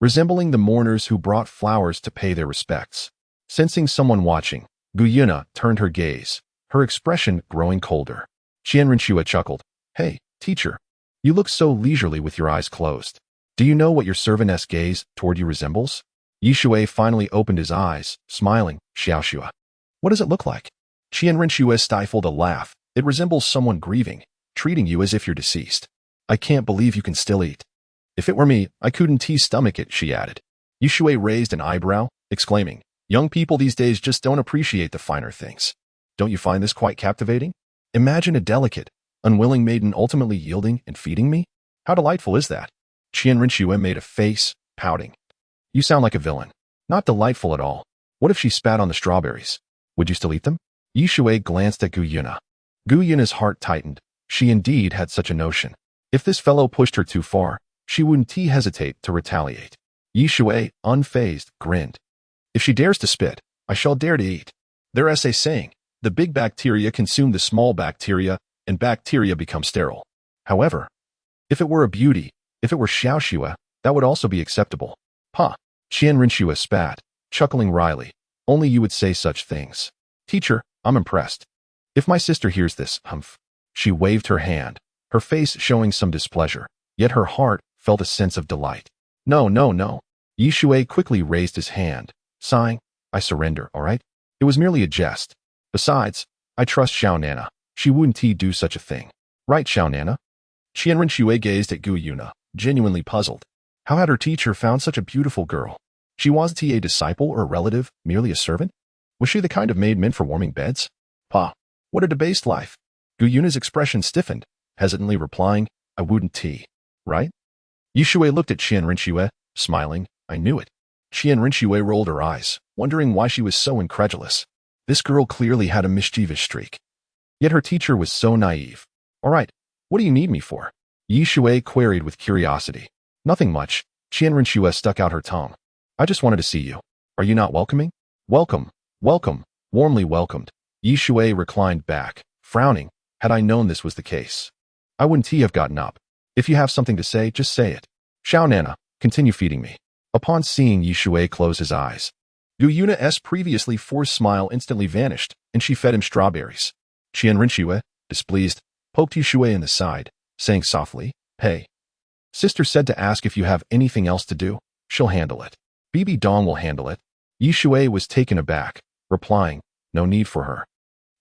resembling the mourners who brought flowers to pay their respects. Sensing someone watching, Gu Yuna turned her gaze, her expression growing colder. Qian Renxue chuckled. "Hey, teacher, you look so leisurely with your eyes closed. Do you know what your servantess gaze toward you resembles?" Shui finally opened his eyes, smiling. "Xiaoxue. What does it look like?" Qianren stifled a laugh. It resembles someone grieving, treating you as if you're deceased. I can't believe you can still eat. If it were me, I couldn't stomach it, she added. Shui raised an eyebrow, exclaiming, young people these days just don't appreciate the finer things. Don't you find this quite captivating? Imagine a delicate, unwilling maiden ultimately yielding and feeding me? How delightful is that? Qianren made a face, pouting. You sound like a villain. Not delightful at all. What if she spat on the strawberries? Would you still eat them? Shui glanced at Gu Yuna. Gu Yuna's heart tightened. She indeed had such a notion. If this fellow pushed her too far, she wouldn't hesitate to retaliate. Shui, unfazed, grinned. If she dares to spit, I shall dare to eat. There's a saying, the big bacteria consume the small bacteria, and bacteria become sterile. However, if it were a beauty, if it were Xiaowu, that would also be acceptable. Ha! Qianren spat, chuckling wryly. Only you would say such things. Teacher, I'm impressed. If my sister hears this, humph. She waved her hand, her face showing some displeasure, yet her heart felt a sense of delight. No, no, no. Shui quickly raised his hand, sighing, I surrender, all right? It was merely a jest. Besides, I trust Xiao Nana. She wouldn't do such a thing. Right, Xiao Nana? Qianren gazed at Gu Yuna, genuinely puzzled. How had her teacher found such a beautiful girl? She wasn't a disciple or a relative, merely a servant? Was she the kind of maid meant for warming beds? Pah, what a debased life. Gu Yuna's expression stiffened, hesitantly replying, I wouldn't right? Shui looked at Qianren, smiling, I knew it. Qianren rolled her eyes, wondering why she was so incredulous. This girl clearly had a mischievous streak. Yet her teacher was so naive. All right, what do you need me for? Shui queried with curiosity. Nothing much. Qianren stuck out her tongue. I just wanted to see you. Are you not welcoming? Welcome, welcome, warmly welcomed. Shui reclined back, frowning. Had I known this was the case, I wouldn't have gotten up. If you have something to say, just say it. Xiao Nana, continue feeding me. Upon seeing Shui close his eyes, Gu Yuna's previously forced smile instantly vanished, and she fed him strawberries. Qianren, displeased, poked Shui in the side, saying softly, Hey. Sister said to ask if you have anything else to do. She'll handle it. Bibi Dong will handle it. Shui was taken aback, replying, No need for her.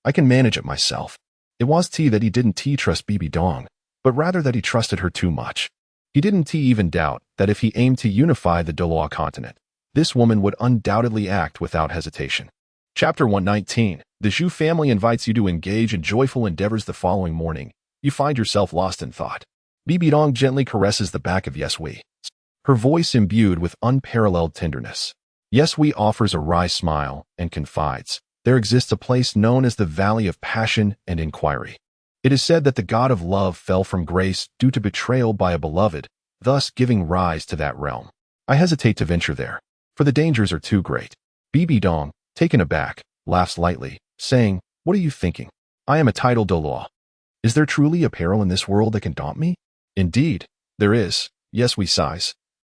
I can manage it myself. It was that he didn't trust Bibi Dong, but rather that he trusted her too much. He didn't even doubt that if he aimed to unify the Douluo Continent, this woman would undoubtedly act without hesitation. Chapter 119. The Zhu family invites you to engage in joyful endeavors. The following morning, you find yourself lost in thought. Bibi Dong gently caresses the back of Yesui, her voice imbued with unparalleled tenderness. Yesui offers a wry smile and confides, there exists a place known as the Valley of Passion and Inquiry. It is said that the god of love fell from grace due to betrayal by a beloved, thus giving rise to that realm. I hesitate to venture there, for the dangers are too great. Bibi Dong, taken aback, laughs lightly, saying, What are you thinking? I am a titled Douluo. Is there truly a peril in this world that can daunt me? Indeed, there is. Yesui sighs.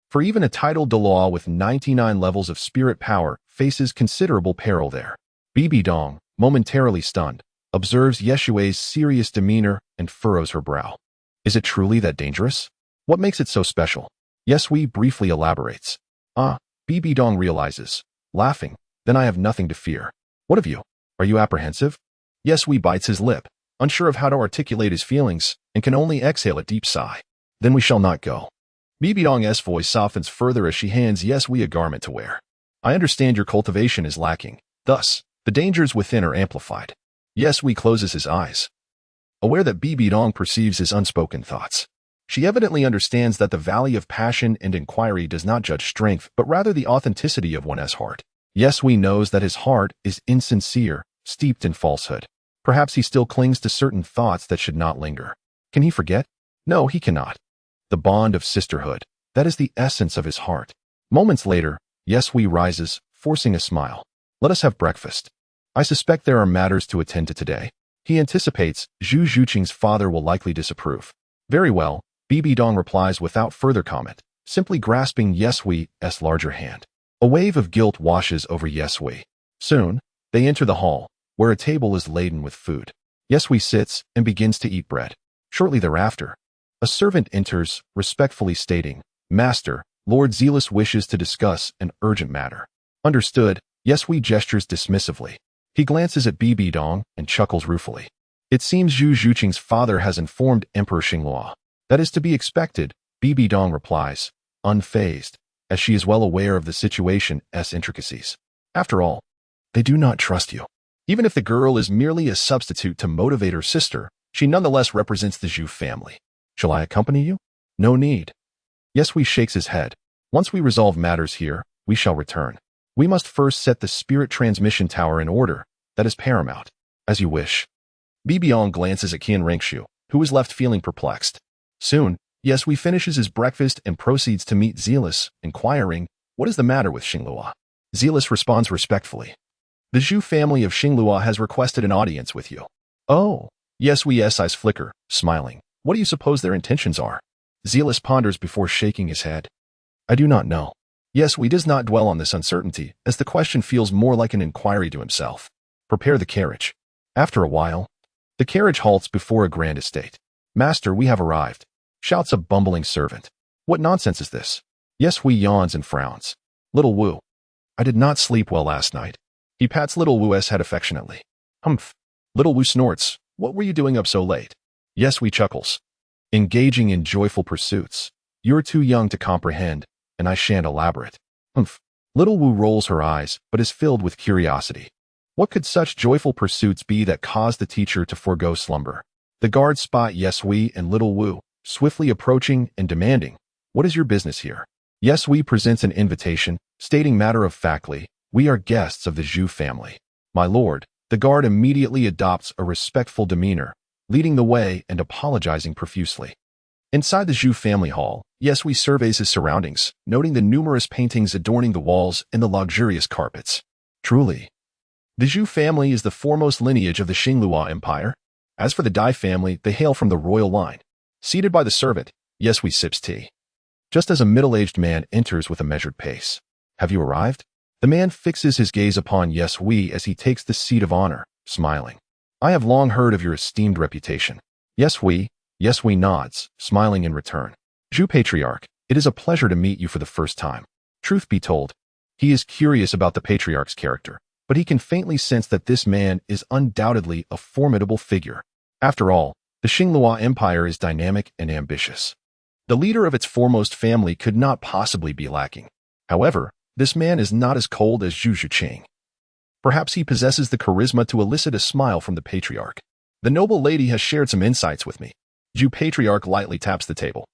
For even a titled Douluo with 99 levels of spirit power faces considerable peril there. Bibi Dong, momentarily stunned, observes Yeshui's serious demeanor and furrows her brow. Is it truly that dangerous? What makes it so special? Yesui briefly elaborates. Bibi Dong realizes, laughing, then I have nothing to fear. What of you? Are you apprehensive? Yesui bites his lip, unsure of how to articulate his feelings, and can only exhale a deep sigh. Then we shall not go. Bibi Dong's voice softens further as she hands Yesui a garment to wear. I understand your cultivation is lacking. Thus, the dangers within are amplified. Yesui closes his eyes, aware that Bibi Dong perceives his unspoken thoughts. She evidently understands that the Valley of Passion and Inquiry does not judge strength, but rather the authenticity of one's heart. Yesui knows that his heart is insincere, steeped in falsehood. Perhaps he still clings to certain thoughts that should not linger. Can he forget? No, he cannot. The bond of sisterhood, that is the essence of his heart. Moments later, Yesui rises, forcing a smile. Let us have breakfast. I suspect there are matters to attend to today. He anticipates Zhu Zhuqing's father will likely disapprove. Very well, Bibi Dong replies without further comment, simply grasping Yesui's larger hand. A wave of guilt washes over Yesui. Soon, they enter the hall, where a table is laden with food. Yesui sits and begins to eat bread. Shortly thereafter, a servant enters, respectfully stating, Master, Lord Zealous wishes to discuss an urgent matter. Understood, Yesui gestures dismissively. He glances at Bibi Dong and chuckles ruefully. It seems Zhu Zhuqing's father has informed Emperor Xinglua. That is to be expected, Bibi Dong replies, unfazed, as she is well aware of the situation's intricacies. After all, they do not trust you. Even if the girl is merely a substitute to motivate her sister, she nonetheless represents the Zhu family. Shall I accompany you? No need. Yesui shakes his head. Once we resolve matters here, we shall return. We must first set the spirit transmission tower in order. That is paramount. As you wish. Bibiong glances at Qian Rengshu, who is left feeling perplexed. Soon, Yesui finishes his breakfast and proceeds to meet Zealous, inquiring, what is the matter with Xinglua? Zealous responds respectfully. The Zhu family of Xinglua has requested an audience with you. Oh, Yesui's eyes flicker, smiling. What do you suppose their intentions are? Zealous ponders before shaking his head. I do not know. Yesui does not dwell on this uncertainty, as the question feels more like an inquiry to himself. Prepare the carriage. After a while, the carriage halts before a grand estate. Master, we have arrived, shouts a bumbling servant. What nonsense is this? Yesui yawns and frowns. Little Wu. I did not sleep well last night. He pats little Wu's head affectionately. Humph. Little Wu snorts. What were you doing up so late? Yesui chuckles. Engaging in joyful pursuits. You're too young to comprehend, and I shan't elaborate. Humph. Little Wu rolls her eyes, but is filled with curiosity. What could such joyful pursuits be that caused the teacher to forego slumber? The guards spot Yesui and little Wu, swiftly approaching and demanding, what is your business here? Yesui presents an invitation, stating matter-of-factly, we are guests of the Zhu family. My lord, the guard immediately adopts a respectful demeanor, leading the way and apologizing profusely. Inside the Zhu family hall, Yesui surveys his surroundings, noting the numerous paintings adorning the walls and the luxurious carpets. Truly, the Zhu family is the foremost lineage of the Xinglua Empire. As for the Dai family, they hail from the royal line. Seated by the servant, Yesui sips tea. Just as a middle-aged man enters with a measured pace. Have you arrived? The man fixes his gaze upon Yesui as he takes the seat of honor, smiling. I have long heard of your esteemed reputation. Yesui nods, smiling in return. Zhu Patriarch, it is a pleasure to meet you for the first time. Truth be told, he is curious about the Patriarch's character, but he can faintly sense that this man is undoubtedly a formidable figure. After all, the Xinglua Empire is dynamic and ambitious. The leader of its foremost family could not possibly be lacking. However, this man is not as cold as Zhu Zhuqing. Perhaps he possesses the charisma to elicit a smile from the Patriarch. The noble lady has shared some insights with me. Zhu Patriarch lightly taps the table,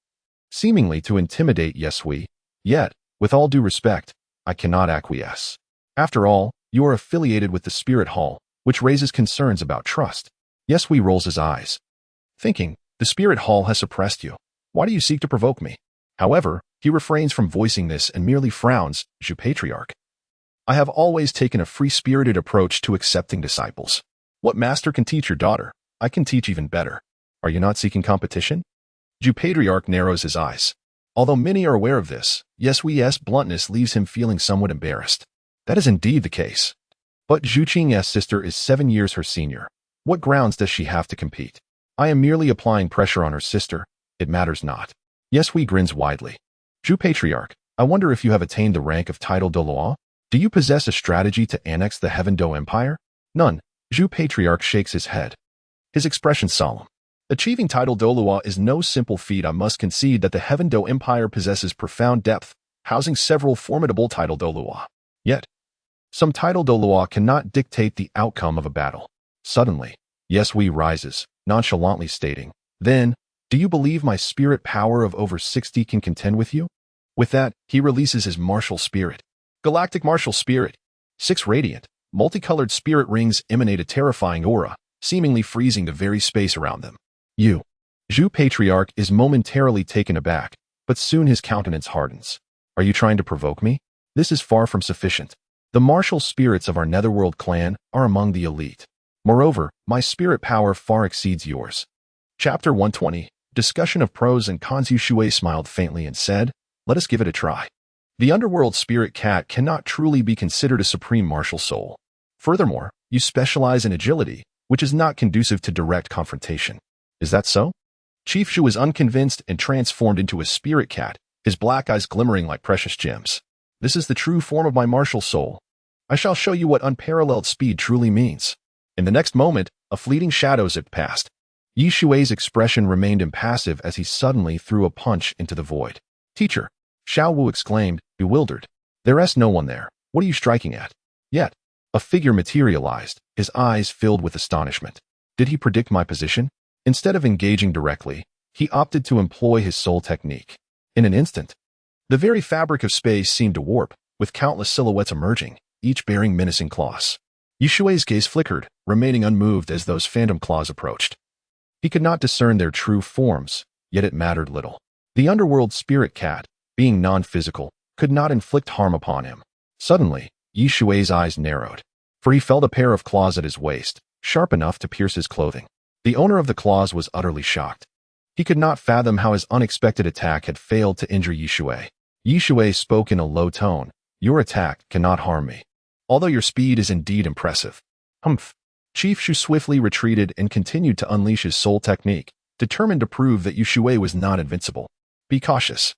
seemingly to intimidate Yesui, yet, with all due respect, I cannot acquiesce. After all, you are affiliated with the Spirit Hall, which raises concerns about trust. Yesui rolls his eyes, thinking, the Spirit Hall has suppressed you. Why do you seek to provoke me? However, he refrains from voicing this and merely frowns, Zhu Patriarch. I have always taken a free-spirited approach to accepting disciples. What master can teach your daughter, I can teach even better. Are you not seeking competition? Zhu Patriarch narrows his eyes. Although many are aware of this, Yesui's bluntness leaves him feeling somewhat embarrassed. That is indeed the case. But Zhuqing's sister is 7 years her senior. What grounds does she have to compete? I am merely applying pressure on her sister. It matters not. Yesui grins widely. Zhu Patriarch, I wonder if you have attained the rank of title Douluo? Do you possess a strategy to annex the Heaven Do Empire? None. Zhu Patriarch shakes his head. His expression solemn. Achieving title Douluo is no simple feat. I must concede that the Heaven Do Empire possesses profound depth, housing several formidable title Douluo. Yet, some title Douluo cannot dictate the outcome of a battle. Suddenly, Yesui rises, nonchalantly stating, then, do you believe my spirit power of over 60 can contend with you? With that, he releases his martial spirit. Galactic martial spirit. 6 radiant, multicolored spirit rings emanate a terrifying aura, seemingly freezing the very space around them. Zhu Patriarch is momentarily taken aback, but soon his countenance hardens. Are you trying to provoke me? This is far from sufficient. The martial spirits of our Netherworld clan are among the elite. Moreover, my spirit power far exceeds yours. Chapter 120, Discussion of Pros and Cons. Shui smiled faintly and said, let us give it a try. The underworld spirit cat cannot truly be considered a supreme martial soul. Furthermore, you specialize in agility, which is not conducive to direct confrontation. Is that so? Chief Shu is unconvinced and transformed into a spirit cat, his black eyes glimmering like precious gems. This is the true form of my martial soul. I shall show you what unparalleled speed truly means. In the next moment, a fleeting shadow zipped past. Shui's expression remained impassive as he suddenly threw a punch into the void. Teacher, Xiao Wu exclaimed, bewildered. There's no one there. What are you striking at? Yet, a figure materialized, his eyes filled with astonishment. Did he predict my position? Instead of engaging directly, he opted to employ his soul technique. In an instant, the very fabric of space seemed to warp, with countless silhouettes emerging, each bearing menacing claws. Shui's gaze flickered, remaining unmoved as those phantom claws approached. He could not discern their true forms, yet it mattered little. The underworld spirit cat, being non-physical, could not inflict harm upon him. Suddenly, Shui's eyes narrowed, for he felt a pair of claws at his waist, sharp enough to pierce his clothing. The owner of the claws was utterly shocked. He could not fathom how his unexpected attack had failed to injure Shui. Shui spoke in a low tone, "Your attack cannot harm me, although your speed is indeed impressive." Humph. Chief Shu swiftly retreated and continued to unleash his soul technique, determined to prove that Shui was not invincible. Be cautious.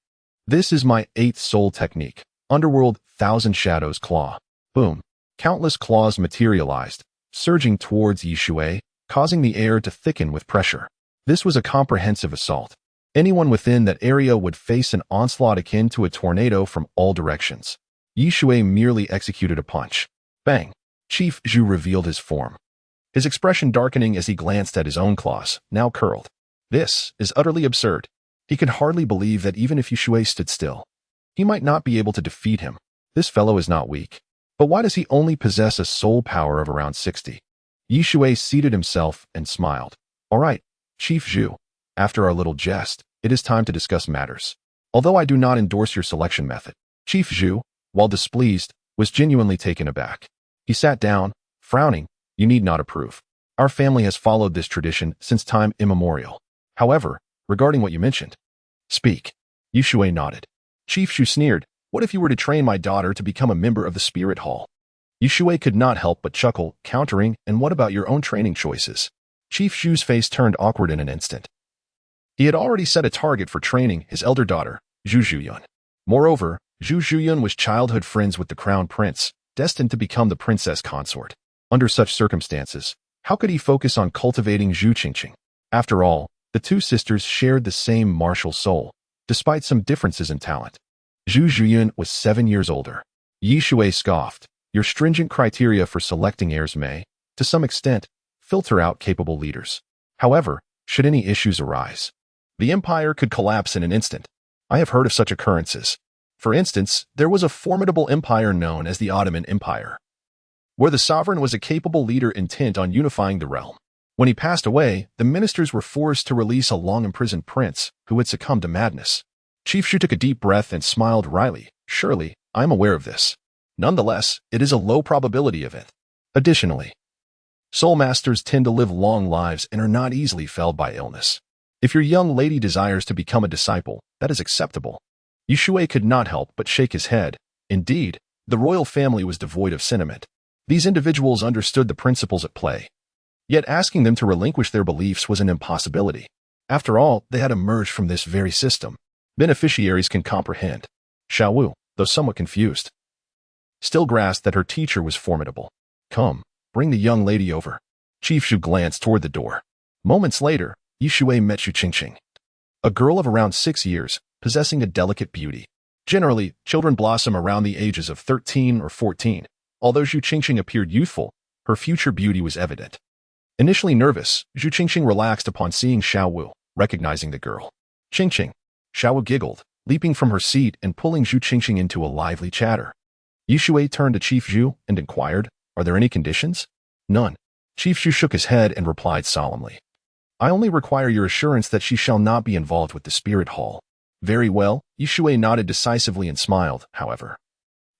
This is my 8th soul technique, Underworld Thousand Shadows Claw. Boom. Countless claws materialized, surging towards Shui, causing the air to thicken with pressure. This was a comprehensive assault. Anyone within that area would face an onslaught akin to a tornado from all directions. Shui merely executed a punch. Bang! Chief Zhu revealed his form, his expression darkening as he glanced at his own claws, now curled. This is utterly absurd. He could hardly believe that even if Shui stood still, he might not be able to defeat him. This fellow is not weak. But why does he only possess a soul power of around 60? Shui seated himself and smiled. All right, Chief Zhu, after our little jest, it is time to discuss matters. Although I do not endorse your selection method. Chief Zhu, while displeased, was genuinely taken aback. He sat down, frowning. You need not approve. Our family has followed this tradition since time immemorial. However, regarding what you mentioned, speak. Shui nodded. Chief Zhu sneered. What if you were to train my daughter to become a member of the Spirit Hall? Shui could not help but chuckle, countering, and what about your own training choices? Chief Zhu's face turned awkward in an instant. He had already set a target for training his elder daughter, Zhu Zhuyun. Moreover, Zhu Zhuyun was childhood friends with the crown prince, destined to become the princess consort. Under such circumstances, how could he focus on cultivating Zhu Qingqing? After all, the two sisters shared the same martial soul, despite some differences in talent. Zhu Zhuyun was 7 years older. Shui scoffed. Your stringent criteria for selecting heirs may, to some extent, filter out capable leaders. However, should any issues arise, the empire could collapse in an instant. I have heard of such occurrences. For instance, there was a formidable empire known as the Ottoman Empire, where the sovereign was a capable leader intent on unifying the realm. When he passed away, the ministers were forced to release a long-imprisoned prince who had succumbed to madness. Chief Shu took a deep breath and smiled wryly. Surely, I am aware of this. Nonetheless, it is a low probability event. Additionally, soul masters tend to live long lives and are not easily felled by illness. If your young lady desires to become a disciple, that is acceptable. Shui could not help but shake his head. Indeed, the royal family was devoid of sentiment. These individuals understood the principles at play. Yet asking them to relinquish their beliefs was an impossibility. After all, they had emerged from this very system. Beneficiaries can comprehend. Xiao Wu, though somewhat confused, still grasped that her teacher was formidable. Come, bring the young lady over. Chief Shu glanced toward the door. Moments later, Shui met Zhu Qingqing, a girl of around 6 years, possessing a delicate beauty. Generally, children blossom around the ages of 13 or 14. Although Zhu Qingqing appeared youthful, her future beauty was evident. Initially nervous, Zhu Qingqing relaxed upon seeing Xiao Wu, recognizing the girl. Qingqing. Xiao Wu giggled, leaping from her seat and pulling Zhu Qingqing into a lively chatter. Shui turned to Chief Zhu and inquired, Are there any conditions? None. Chief Zhu shook his head and replied solemnly. I only require your assurance that she shall not be involved with the Spirit Hall. Very well. Shui nodded decisively and smiled, however.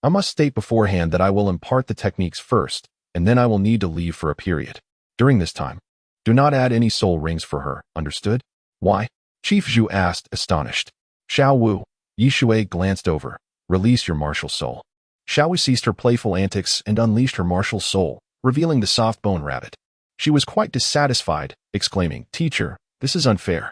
I must state beforehand that I will impart the techniques first, and then I will need to leave for a period. During this time, do not add any soul rings for her, understood? Why? Chief Zhu asked, astonished. Xiao Wu. Shui glanced over. Release your martial soul. Xiao Wu ceased her playful antics and unleashed her martial soul, revealing the soft bone rabbit. She was quite dissatisfied, exclaiming, Teacher, this is unfair.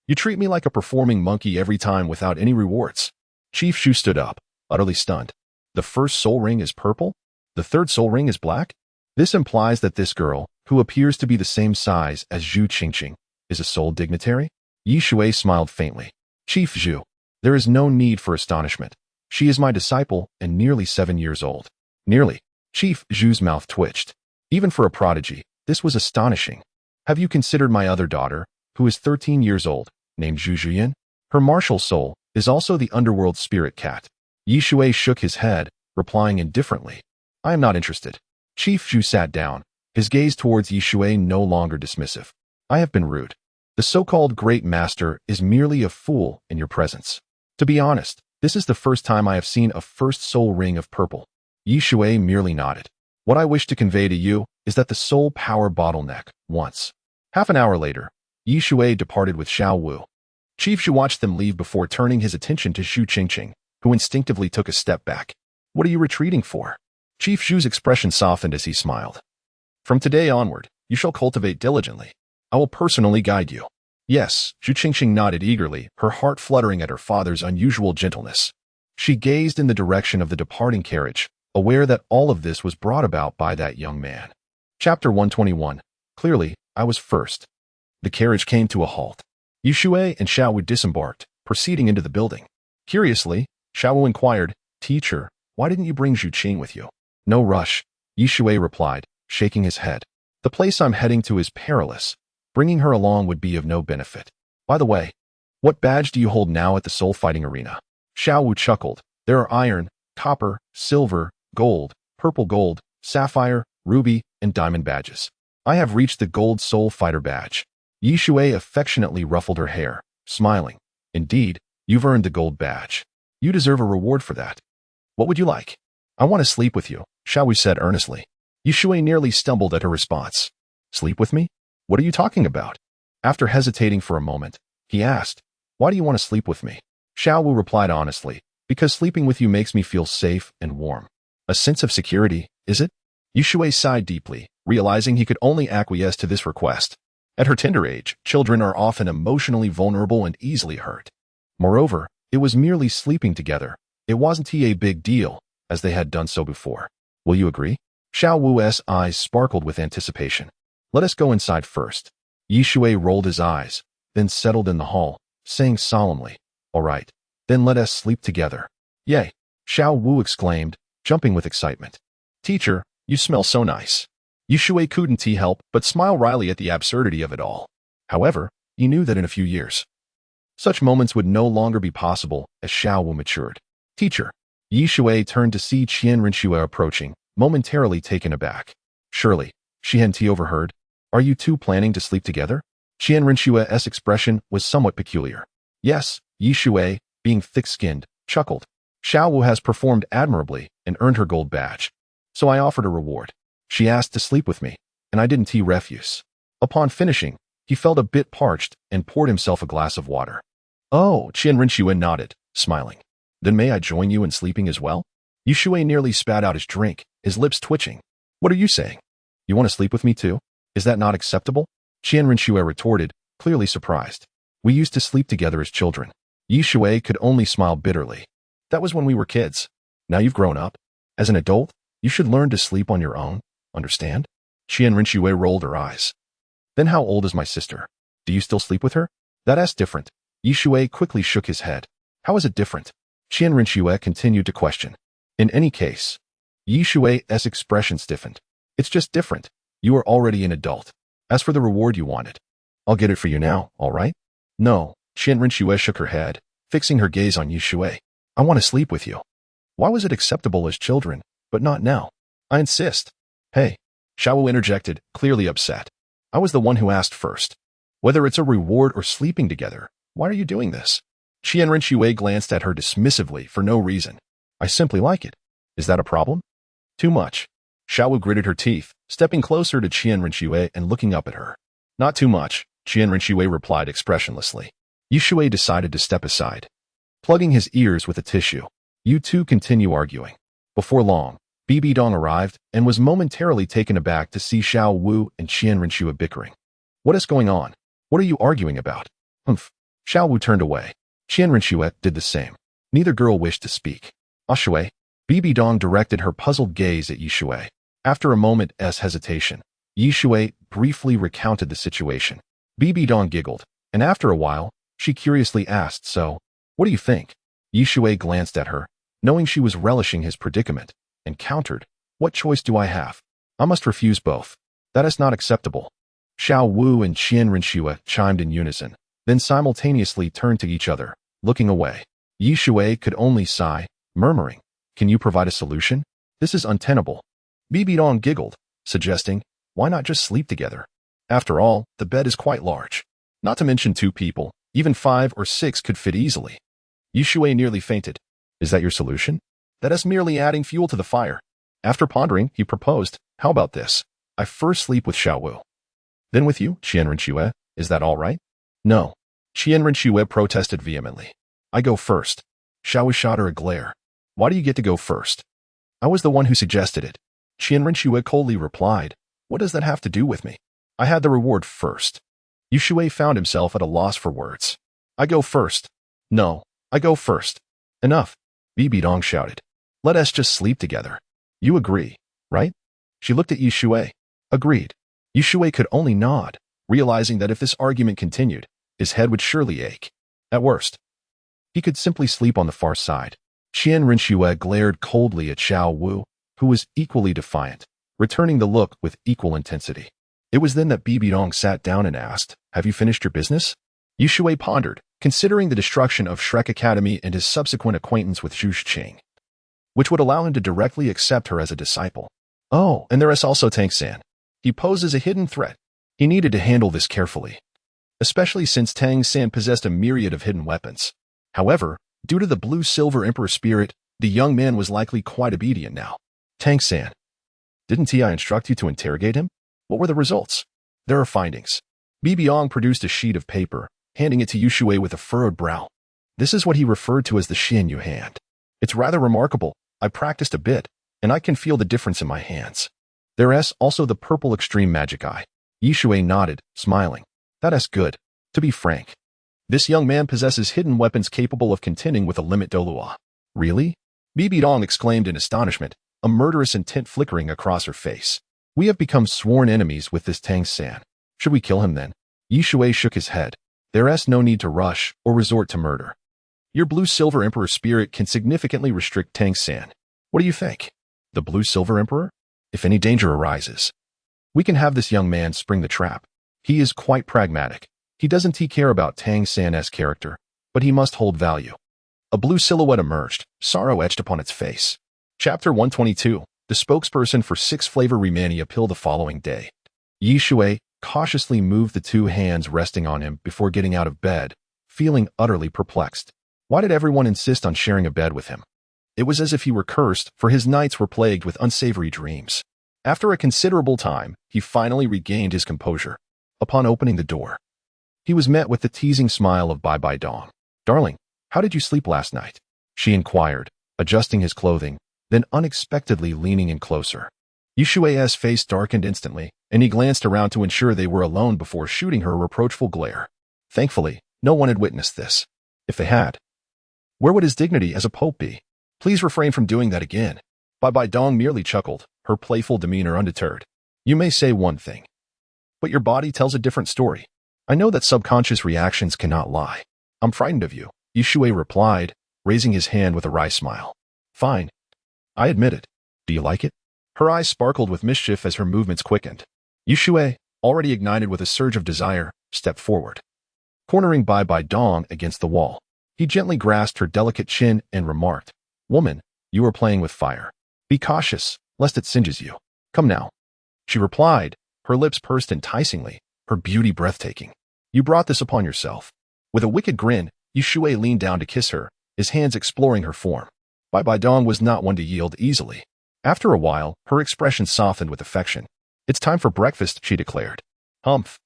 You treat me like a performing monkey every time without any rewards. Chief Shu stood up, utterly stunned. The first soul ring is purple? The third soul ring is black? This implies that this girl, who appears to be the same size as Zhu Qingqing, is a soul dignitary? Yi Shui smiled faintly. Chief Zhu, there is no need for astonishment. She is my disciple and nearly 7 years old. Nearly. Chief Zhu's mouth twitched. Even for a prodigy, this was astonishing. Have you considered my other daughter, who is 13 years old, named Zhu Zhuyan? Her martial soul is also the underworld spirit cat. Yi Shui shook his head, replying indifferently. I am not interested. Chief Zhu sat down, his gaze towards Yi Shui no longer dismissive. I have been rude. The so-called great master is merely a fool in your presence. To be honest, this is the first time I have seen a first soul ring of purple. Yi Shui merely nodded. What I wish to convey to you is that the soul power bottleneck, once. Half an hour later, Yi Shui departed with Xiao Wu. Chief Zhu watched them leave before turning his attention to Zhu Qingqing, who instinctively took a step back. What are you retreating for? Chief Zhu's expression softened as he smiled. From today onward, you shall cultivate diligently. I will personally guide you. Yes, Zhu Qingqing nodded eagerly, her heart fluttering at her father's unusual gentleness. She gazed in the direction of the departing carriage, aware that all of this was brought about by that young man. Chapter 121. Clearly, I was first. The carriage came to a halt. Yi Shui and Xiao Wu disembarked, proceeding into the building. Curiously, Xiao Wu inquired, Teacher, why didn't you bring Zhu Qing with you? No rush, Yi Shui replied, shaking his head. The place I'm heading to is perilous. Bringing her along would be of no benefit. By the way, what badge do you hold now at the soul fighting arena? Xiao Wu chuckled. There are iron, copper, silver, gold, purple gold, sapphire, ruby, and diamond badges. I have reached the gold soul fighter badge. Yi Shui affectionately ruffled her hair, smiling. Indeed, you've earned the gold badge. You deserve a reward for that. What would you like? I want to sleep with you, Xiao Wu said earnestly. Yi Shui nearly stumbled at her response. Sleep with me? What are you talking about? After hesitating for a moment, he asked, Why do you want to sleep with me? Xiao Wu replied honestly, Because sleeping with you makes me feel safe and warm. A sense of security, is it? Yi Shui sighed deeply, realizing he could only acquiesce to this request. At her tender age, children are often emotionally vulnerable and easily hurt. Moreover, it was merely sleeping together. It wasn't a big deal, as they had done so before. Will you agree? Xiao Wu's eyes sparkled with anticipation. Let us go inside first. Yi Shui rolled his eyes, then settled in the hall, saying solemnly, All right, then let us sleep together. Yay! Xiao Wu exclaimed, jumping with excitement. Teacher, you smell so nice. Yi Shui couldn't help but smile wryly at the absurdity of it all. However, he knew that in a few years, such moments would no longer be possible as Xiao Wu matured. Teacher. Yi Shui turned to see Qian Rinxue approaching, momentarily taken aback. Surely, she hadn't overheard. Are you two planning to sleep together? Qian Rinxue's expression was somewhat peculiar. Yes, Yi Shui, being thick-skinned, chuckled. Xiao Wu has performed admirably and earned her gold badge. So I offered a reward. She asked to sleep with me, and I didn't refuse. Upon finishing, he felt a bit parched and poured himself a glass of water. Oh, Qian Rinxue nodded, smiling. Then may I join you in sleeping as well? Yi Shui nearly spat out his drink, his lips twitching. What are you saying? You want to sleep with me too? Is that not acceptable? Qian Rinxue retorted, clearly surprised. We used to sleep together as children. Yi Shui could only smile bitterly. That was when we were kids. Now you've grown up. As an adult, you should learn to sleep on your own, understand? Qian Rinxue rolled her eyes. Then how old is my sister? Do you still sleep with her? That's different. Yi Shui quickly shook his head. How is it different? Qian Rinxue continued to question. In any case, Yi Shui's expression stiffened. It's just different. You are already an adult. As for the reward you wanted, I'll get it for you now, all right? No, Qian Rinxue shook her head, fixing her gaze on Yi Shui. I want to sleep with you. Why was it acceptable as children, but not now? I insist. Hey, Xiao Wu interjected, clearly upset. I was the one who asked first. Whether it's a reward or sleeping together, why are you doing this? Qian Rinxue glanced at her dismissively for no reason. I simply like it. Is that a problem? Too much. Xiao Wu gritted her teeth, stepping closer to Qian Rinxue and looking up at her. Not too much, Qian Rinxue replied expressionlessly. Yi Shui decided to step aside. Plugging his ears with a tissue, you two continue arguing. Before long, Bibi Dong arrived and was momentarily taken aback to see Xiao Wu and Qian Rinxue bickering. What is going on? What are you arguing about? Humph. Xiao Wu turned away. Qian Rinxue did the same. Neither girl wished to speak. Ah Shui, Bibi Dong directed her puzzled gaze at Yishui. After a moment's hesitation, Yishui briefly recounted the situation. Bibi Dong giggled, and after a while, she curiously asked, "So, what do you think?" Yishui glanced at her, knowing she was relishing his predicament, and countered, "What choice do I have? I must refuse both. That is not acceptable." Xiao Wu and Qian Renxue chimed in unison, then simultaneously turned to each other, looking away. Yishui could only sigh, murmuring, "Can you provide a solution? This is untenable." Bibi Dong giggled, suggesting, "Why not just sleep together? After all, the bed is quite large. Not to mention 2 people, even 5 or 6 could fit easily." Yishui nearly fainted. "Is that your solution?" "That is merely adding fuel to the fire." After pondering, he proposed, "How about this? I first sleep with Xiao Wu. Then with you, Qian Renxue. Is that all right?" "No." Qian Renxue protested vehemently. "I go first." Xiaowu shot her a glare. "Why do you get to go first?" "I was the one who suggested it." Qian Renxue coldly replied, "What does that have to do with me? I had the reward first." Yishui found himself at a loss for words. "I go first." "No, I go first." "Enough," Bibi Dong shouted. "Let us just sleep together. You agree, right?" She looked at Yishui. "Agreed." Yishui could only nod, realizing that if this argument continued, his head would surely ache. At worst, he could simply sleep on the far side. Qian Renxue glared coldly at Xiao Wu, who was equally defiant, returning the look with equal intensity. It was then that Bibi Dong sat down and asked, "Have you finished your business?" Yishui pondered, considering the destruction of Shrek Academy and his subsequent acquaintance with Zhu Qing, which would allow him to directly accept her as a disciple. Oh, and there is also Tang San. He poses a hidden threat. He needed to handle this carefully, especially since Tang San possessed a myriad of hidden weapons. However, due to the blue-silver emperor spirit, the young man was likely quite obedient now. "Tang San, didn't I instruct you to interrogate him? What were the results?" "There are findings." Bibi Dong produced a sheet of paper, handing it to Yishui with a furrowed brow. "This is what he referred to as the Xian Yu hand. It's rather remarkable. I practiced a bit, and I can feel the difference in my hands. There is also the purple extreme magic eye." Yishui nodded, smiling. "That is good. To be frank, this young man possesses hidden weapons capable of contending with a limit Douluo." "Really?" Bibi Dong exclaimed in astonishment, a murderous intent flickering across her face. "We have become sworn enemies with this Tang San. Should we kill him then?" Yishui shook his head. "There is no need to rush or resort to murder. Your blue-silver emperor spirit can significantly restrict Tang San. What do you think?" "The blue-silver emperor? If any danger arises, we can have this young man spring the trap. He is quite pragmatic. He doesn't care about Tang San's character, but he must hold value." A blue silhouette emerged, sorrow etched upon its face. Chapter 122. The spokesperson for 6-flavor Remania pill the following day. Yishui cautiously moved the 2 hands resting on him before getting out of bed, feeling utterly perplexed. Why did everyone insist on sharing a bed with him? It was as if he were cursed, for his nights were plagued with unsavory dreams. After a considerable time, he finally regained his composure. Upon opening the door, he was met with the teasing smile of Bibi Dong. "Darling, how did you sleep last night?" she inquired, adjusting his clothing, then unexpectedly leaning in closer. Yishui's face darkened instantly, and he glanced around to ensure they were alone before shooting her a reproachful glare. Thankfully, no one had witnessed this. If they had, where would his dignity as a pope be? "Please refrain from doing that again." Bibi Dong merely chuckled, her playful demeanor undeterred. "You may say one thing, but your body tells a different story. I know that subconscious reactions cannot lie. I'm frightened of you," Yishui replied, raising his hand with a wry smile. "Fine. I admit it. Do you like it?" Her eyes sparkled with mischief as her movements quickened. Yishui, already ignited with a surge of desire, stepped forward, cornering Bibi Dong against the wall. He gently grasped her delicate chin and remarked, "Woman, you are playing with fire. Be cautious, lest it singes you. Come now." She replied, her lips pursed enticingly, her beauty breathtaking. "You brought this upon yourself." With a wicked grin, Yishui leaned down to kiss her, his hands exploring her form. Bibi Dong was not one to yield easily. After a while, her expression softened with affection. "It's time for breakfast," she declared. "Humph."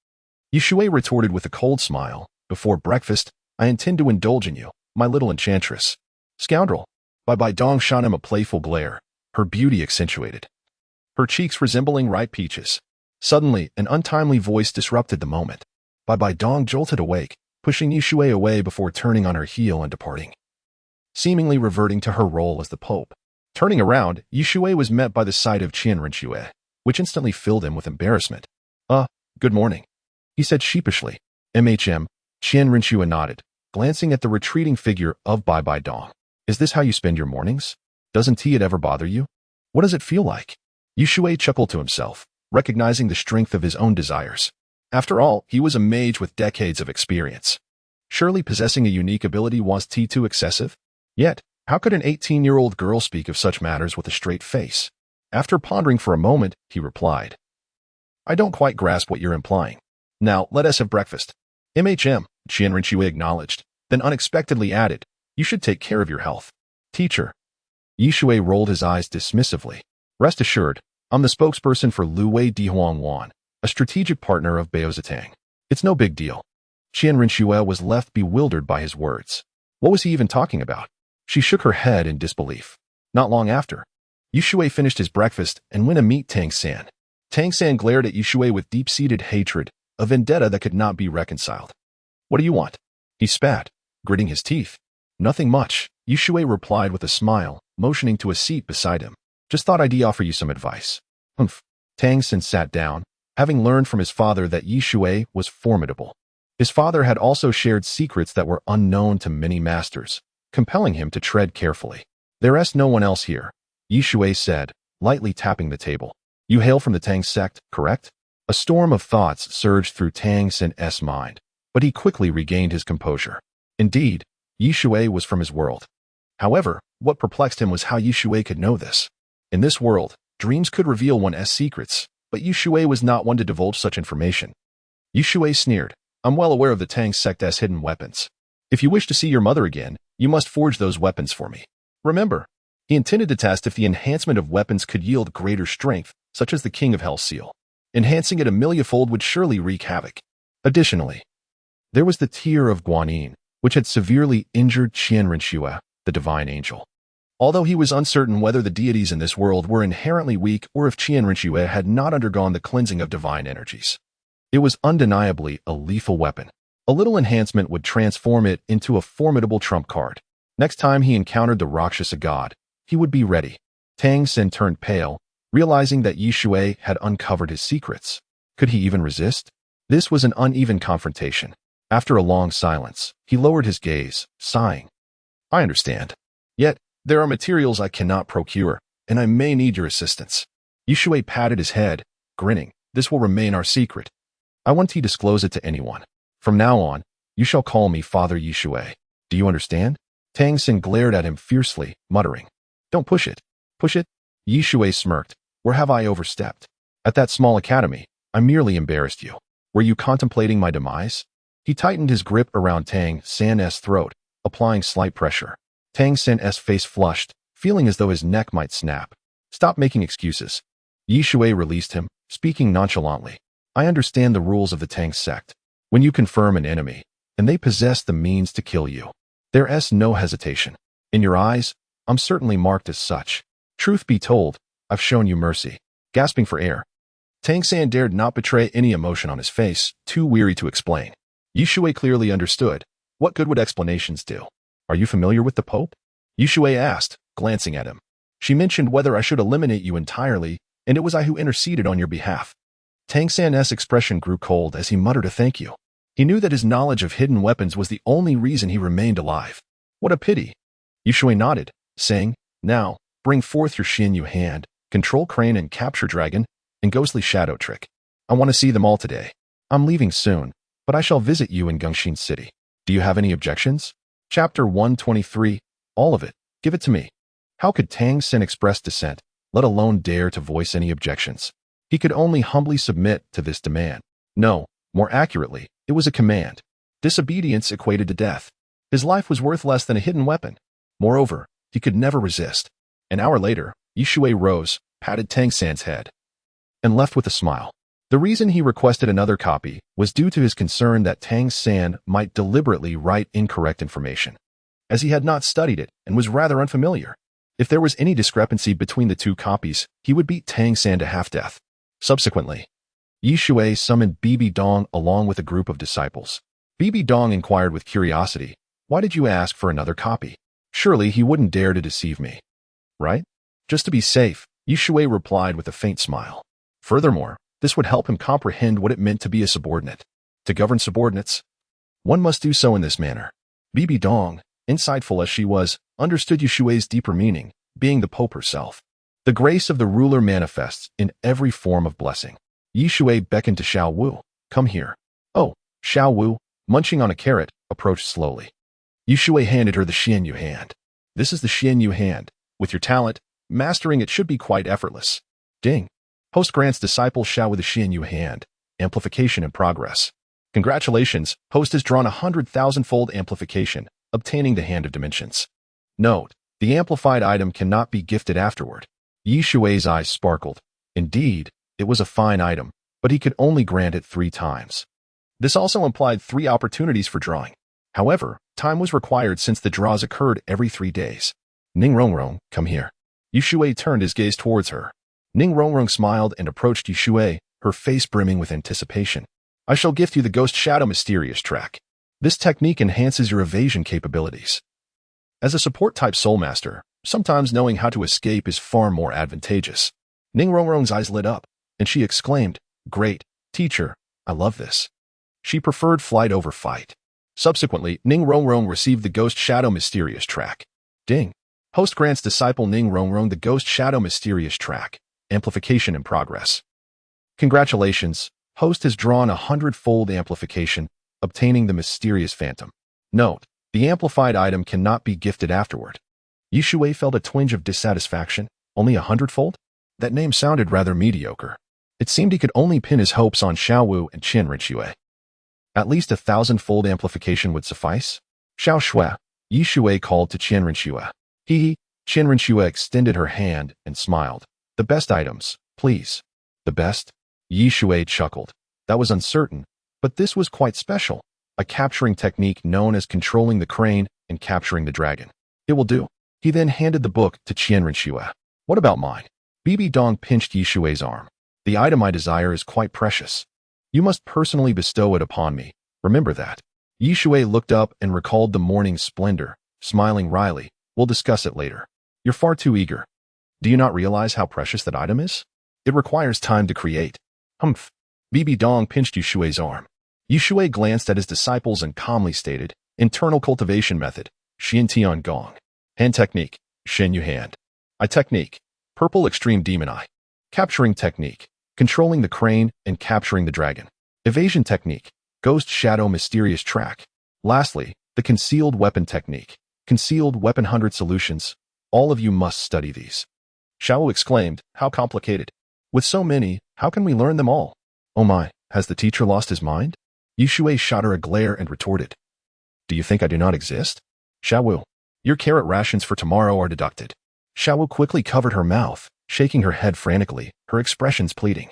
Yishui retorted with a cold smile. "Before breakfast, I intend to indulge in you, my little enchantress." "Scoundrel." Bibi Dong shot him a playful glare, her beauty accentuated, her cheeks resembling ripe peaches. Suddenly, an untimely voice disrupted the moment. Bibi Dong jolted awake, pushing Yishui away before turning on her heel and departing, seemingly reverting to her role as the Pope. Turning around, Shui was met by the sight of Shui, which instantly filled him with embarrassment. Good morning," he said sheepishly. Shui nodded, glancing at the retreating figure of Bai Bai Dong. "Is this how you spend your mornings? Doesn't it ever bother you? What does it feel like?" Shui chuckled to himself, recognizing the strength of his own desires. After all, he was a mage with decades of experience. Surely possessing a unique ability was too excessive? Yet, how could an 18-year-old girl speak of such matters with a straight face? After pondering for a moment, he replied, "I don't quite grasp what you're implying. Now, let us have breakfast." Shui acknowledged, then unexpectedly added, "You should take care of your health." "Teacher." Shui rolled his eyes dismissively. "Rest assured, I'm the spokesperson for Luwei Dihuangwan, a strategic partner of Beozatang. It's no big deal." Shui was left bewildered by his words. What was he even talking about? She shook her head in disbelief. Not long after, Shui finished his breakfast and went to meet Tang San. Tang San glared at Shui with deep-seated hatred, a vendetta that could not be reconciled. "What do you want?" he spat, gritting his teeth. "Nothing much," Shui replied with a smile, motioning to a seat beside him. "Just thought I'd offer you some advice." "Humph." Tang San sat down, having learned from his father that Shui was formidable. His father had also shared secrets that were unknown to many masters, compelling him to tread carefully. "There's no one else here," Shui said, lightly tapping the table. "You hail from the Tang sect, correct?" A storm of thoughts surged through Tang San's mind, but he quickly regained his composure. Indeed, Shui was from his world. However, what perplexed him was how Shui could know this. In this world, dreams could reveal one's secrets, but Shui was not one to divulge such information. Shui sneered, "I'm well aware of the Tang sect's hidden weapons. If you wish to see your mother again, you must forge those weapons for me." Remember, he intended to test if the enhancement of weapons could yield greater strength, such as the King of Hell seal. Enhancing it a millionfold would surely wreak havoc. Additionally, there was the tear of Guanyin, which had severely injured Shui, the divine angel. Although he was uncertain whether the deities in this world were inherently weak or if Shui had not undergone the cleansing of divine energies. It was undeniably a lethal weapon. A little enhancement would transform it into a formidable trump card. Next time he encountered the Rakshasa God, he would be ready. Tang San turned pale, realizing that Shui had uncovered his secrets. Could he even resist? This was an uneven confrontation. After a long silence, he lowered his gaze, sighing. "I understand. Yet, there are materials I cannot procure, and I may need your assistance." Shui patted his head, grinning. "This will remain our secret. I won't disclose it to anyone. From now on, you shall call me Father Shui. Do you understand?" Tang San glared at him fiercely, muttering, "Don't push it. Push it?" Shui smirked. "Where have I overstepped? At that small academy, I merely embarrassed you. Were you contemplating my demise?" He tightened his grip around Tang San's throat, applying slight pressure. Tang San's face flushed, feeling as though his neck might snap. "Stop making excuses." Shui released him, speaking nonchalantly. "I understand the rules of the Tang sect. When you confirm an enemy, and they possess the means to kill you, there's no hesitation. In your eyes, I'm certainly marked as such. Truth be told, I've shown you mercy." Gasping for air, Tang San dared not betray any emotion on his face, too weary to explain. Shui clearly understood. What good would explanations do? "Are you familiar with the Pope?" Shui asked, glancing at him. "She mentioned whether I should eliminate you entirely, and it was I who interceded on your behalf." Tang San's expression grew cold as he muttered a thank you. He knew that his knowledge of hidden weapons was the only reason he remained alive. What a pity. Shui nodded, saying, "Now, bring forth your Yu hand, control crane and capture dragon, and ghostly shadow trick. I want to see them all today. I'm leaving soon, but I shall visit you in Gongxin City. Do you have any objections?" Chapter 123, all of it. Give it to me. How could Tang San express dissent, let alone dare to voice any objections? He could only humbly submit to this demand. No, more accurately, it was a command. Disobedience equated to death. His life was worth less than a hidden weapon. Moreover, he could never resist. An hour later, Shui rose, patted Tang San's head, and left with a smile. The reason he requested another copy was due to his concern that Tang San might deliberately write incorrect information, as he had not studied it and was rather unfamiliar. If there was any discrepancy between the two copies, he would beat Tang San to half-death. Subsequently, Shui summoned Bibi Dong along with a group of disciples. Bibi Dong inquired with curiosity, "Why did you ask for another copy? Surely he wouldn't dare to deceive me, right?" Just to be safe, Shui replied with a faint smile. Furthermore, this would help him comprehend what it meant to be a subordinate. To govern subordinates, one must do so in this manner. Bibi Dong, insightful as she was, understood Shui's deeper meaning, being the Pope herself. The grace of the ruler manifests in every form of blessing. Shui beckoned to Xiao Wu. Come here. Oh, Xiao Wu, munching on a carrot, approached slowly. Shui handed her the Xianyu hand. This is the Xianyu hand. With your talent, mastering it should be quite effortless. Ding. Host grants disciple Xiao Wu the Xianyu hand. Amplification in progress. Congratulations, host has drawn 100,000-fold amplification, obtaining the Hand of Dimensions. Note, the amplified item cannot be gifted afterward. Shui's eyes sparkled. Indeed, it was a fine item, but he could only grant it 3 times. This also implied 3 opportunities for drawing. However, time was required since the draws occurred every 3 days. Ning Rongrong, come here. Shui turned his gaze towards her. Ning Rongrong smiled and approached Shui, her face brimming with anticipation. I shall gift you the Ghost Shadow Mysterious Track. This technique enhances your evasion capabilities. As a support-type soulmaster, sometimes knowing how to escape is far more advantageous. Ning Rongrong's eyes lit up, and she exclaimed, Great, teacher, I love this. She preferred flight over fight. Subsequently, Ning Rongrong received the Ghost Shadow Mysterious Track. Ding. Host grants disciple Ning Rongrong the Ghost Shadow Mysterious Track. Amplification in progress. Congratulations. Host has drawn 100-fold amplification, obtaining the mysterious phantom. Note, the amplified item cannot be gifted afterward. Shui felt a twinge of dissatisfaction. Only 100-fold? That name sounded rather mediocre. It seemed he could only pin his hopes on Xiaowu and Qian Rinshui. At least 1,000-fold amplification would suffice? Xiao Shui, Shui called to Qian Rinshui. Qian Rinshui extended her hand and smiled. The best items, please. The best? Shui chuckled. That was uncertain, but this was quite special. A capturing technique known as controlling the crane and capturing the dragon. It will do. He then handed the book to Qian Rinshui. What about mine? Bibi Dong pinched Shui's arm. The item I desire is quite precious. You must personally bestow it upon me. Remember that. Shui looked up and recalled the morning's splendor, smiling wryly. We'll discuss it later. You're far too eager. Do you not realize how precious that item is? It requires time to create. Humph. Bibi Dong pinched Shui's arm. Shui glanced at his disciples and calmly stated, Internal cultivation method, Xian Tian Gong. Hand technique, Shen Yu hand. Eye technique, Purple Extreme Demon Eye. Capturing technique, Controlling the crane and capturing the dragon. Evasion technique, Ghost Shadow Mysterious Track. Lastly, the concealed weapon technique, Concealed Weapon 100 solutions. All of you must study these. Xiaowu exclaimed, how complicated. With so many, how can we learn them all? Oh my, has the teacher lost his mind? Shui shot her a glare and retorted. Do you think I do not exist? Xiaowu, your carrot rations for tomorrow are deducted. Xiaowu quickly covered her mouth, shaking her head frantically, her expressions pleading.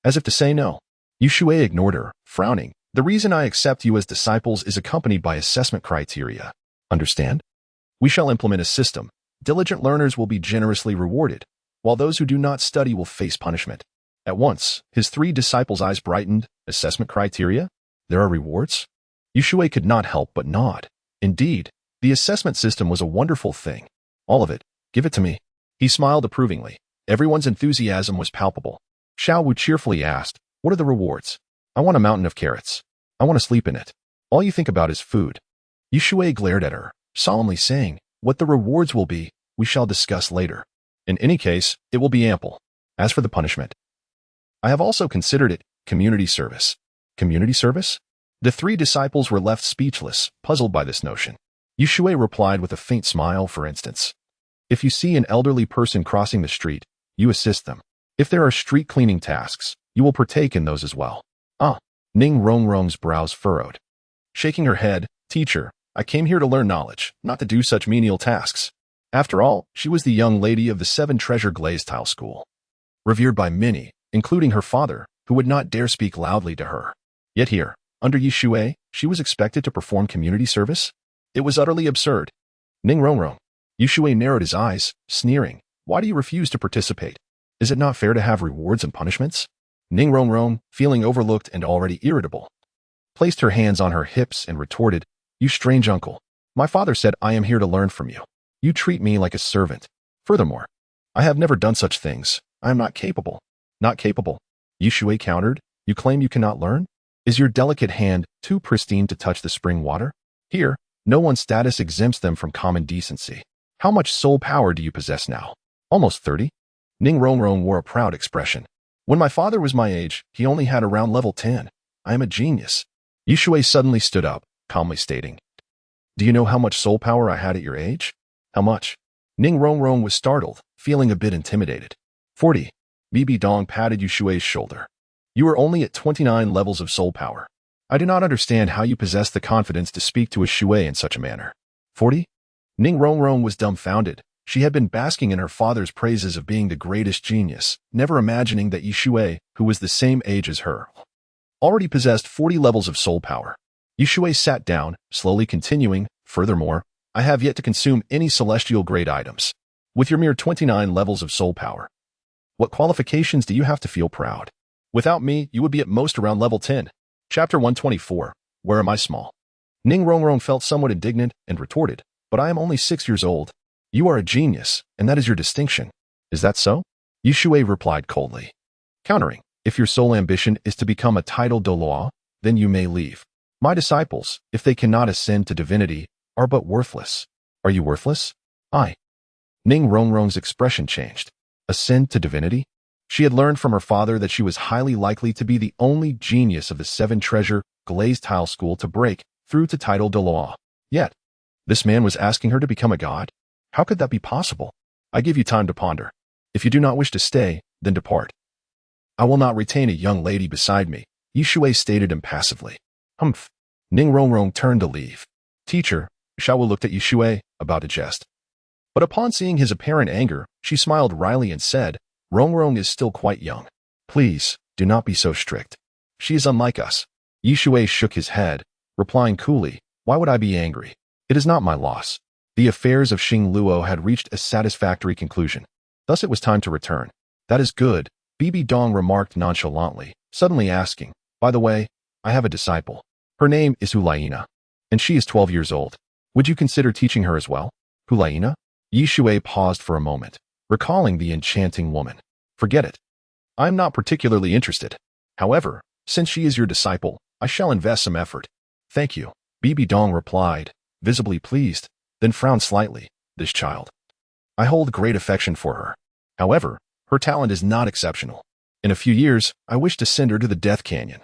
As if to say no. Shui ignored her, frowning. The reason I accept you as disciples is accompanied by assessment criteria. Understand? We shall implement a system. Diligent learners will be generously rewarded, while those who do not study will face punishment. At once, his 3 disciples' eyes brightened. Assessment criteria? There are rewards? Shui could not help but nod. Indeed, the assessment system was a wonderful thing. All of it. Give it to me. He smiled approvingly. Everyone's enthusiasm was palpable. Xiao Wu cheerfully asked, what are the rewards? I want a mountain of carrots. I want to sleep in it. All you think about is food. Shui glared at her, solemnly saying, what the rewards will be, we shall discuss later. In any case, it will be ample. As for the punishment, I have also considered it community service. Community service? The 3 disciples were left speechless, puzzled by this notion. Shui replied with a faint smile, for instance. If you see an elderly person crossing the street, you assist them. If there are street cleaning tasks, you will partake in those as well. Ah, Ning Rongrong's brows furrowed. Shaking her head, teacher, I came here to learn knowledge, not to do such menial tasks. After all, she was the young lady of the 7 treasure glazed tile school. Revered by many, including her father, who would not dare speak loudly to her. Yet here, under Shui, she was expected to perform community service? It was utterly absurd. Ning Rongrong. Shui narrowed his eyes, sneering. Why do you refuse to participate? Is it not fair to have rewards and punishments? Ning Rongrong, feeling overlooked and already irritable, placed her hands on her hips and retorted, You strange uncle. My father said I am here to learn from you. You treat me like a servant. Furthermore, I have never done such things. I am not capable. Not capable. Shui countered. You claim you cannot learn? Is your delicate hand too pristine to touch the spring water? Here, no one's status exempts them from common decency. How much soul power do you possess now? Almost 30? Ning Rongrong wore a proud expression. When my father was my age, he only had around level 10. I am a genius. Shui suddenly stood up, calmly stating, Do you know how much soul power I had at your age? How much? Ning Rongrong was startled, feeling a bit intimidated. 40. Bibi Dong patted Shui's shoulder. You are only at 29 levels of soul power. I do not understand how you possess the confidence to speak to a Shui in such a manner. 40? Ning Rongrong was dumbfounded. She had been basking in her father's praises of being the greatest genius, never imagining that Shui, who was the same age as her, already possessed 40 levels of soul power. Shui sat down, slowly continuing, Furthermore, I have yet to consume any celestial grade items. With your mere 29 levels of soul power, what qualifications do you have to feel proud? Without me, you would be at most around level 10. Chapter 124. Where am I small? Ning Rongrong felt somewhat indignant and retorted, But I am only 6 years old. You are a genius, and that is your distinction. Is that so? Shui replied coldly. Countering, if your sole ambition is to become a titled Douluo, then you may leave. My disciples, if they cannot ascend to divinity, are but worthless. Are you worthless? Ning Rongrong's expression changed. Ascend to divinity? She had learned from her father that she was highly likely to be the only genius of the 7 treasure glazed tile school to break through to title Douluo. Yet, this man was asking her to become a god? How could that be possible? I give you time to ponder. If you do not wish to stay, then depart. I will not retain a young lady beside me, Shui stated impassively. Humph. Ning Rongrong turned to leave. Teacher, Xiao Wu looked at Shui, about to jest. But upon seeing his apparent anger, she smiled wryly and said, Rongrong is still quite young. Please, do not be so strict. She is unlike us. Shui shook his head, replying coolly, Why would I be angry? It is not my loss. The affairs of Xing Luo had reached a satisfactory conclusion. Thus it was time to return. That is good, Bibi Dong remarked nonchalantly, suddenly asking, By the way, I have a disciple. Her name is Hulaina, and she is 12 years old. Would you consider teaching her as well? Hulaina? Shui paused for a moment, recalling the enchanting woman. Forget it. I am not particularly interested. However, since she is your disciple, I shall invest some effort. Thank you, Bibi Dong replied, visibly pleased, then frowned slightly. This child. I hold great affection for her. However, her talent is not exceptional. In a few years, I wish to send her to the Death Canyon.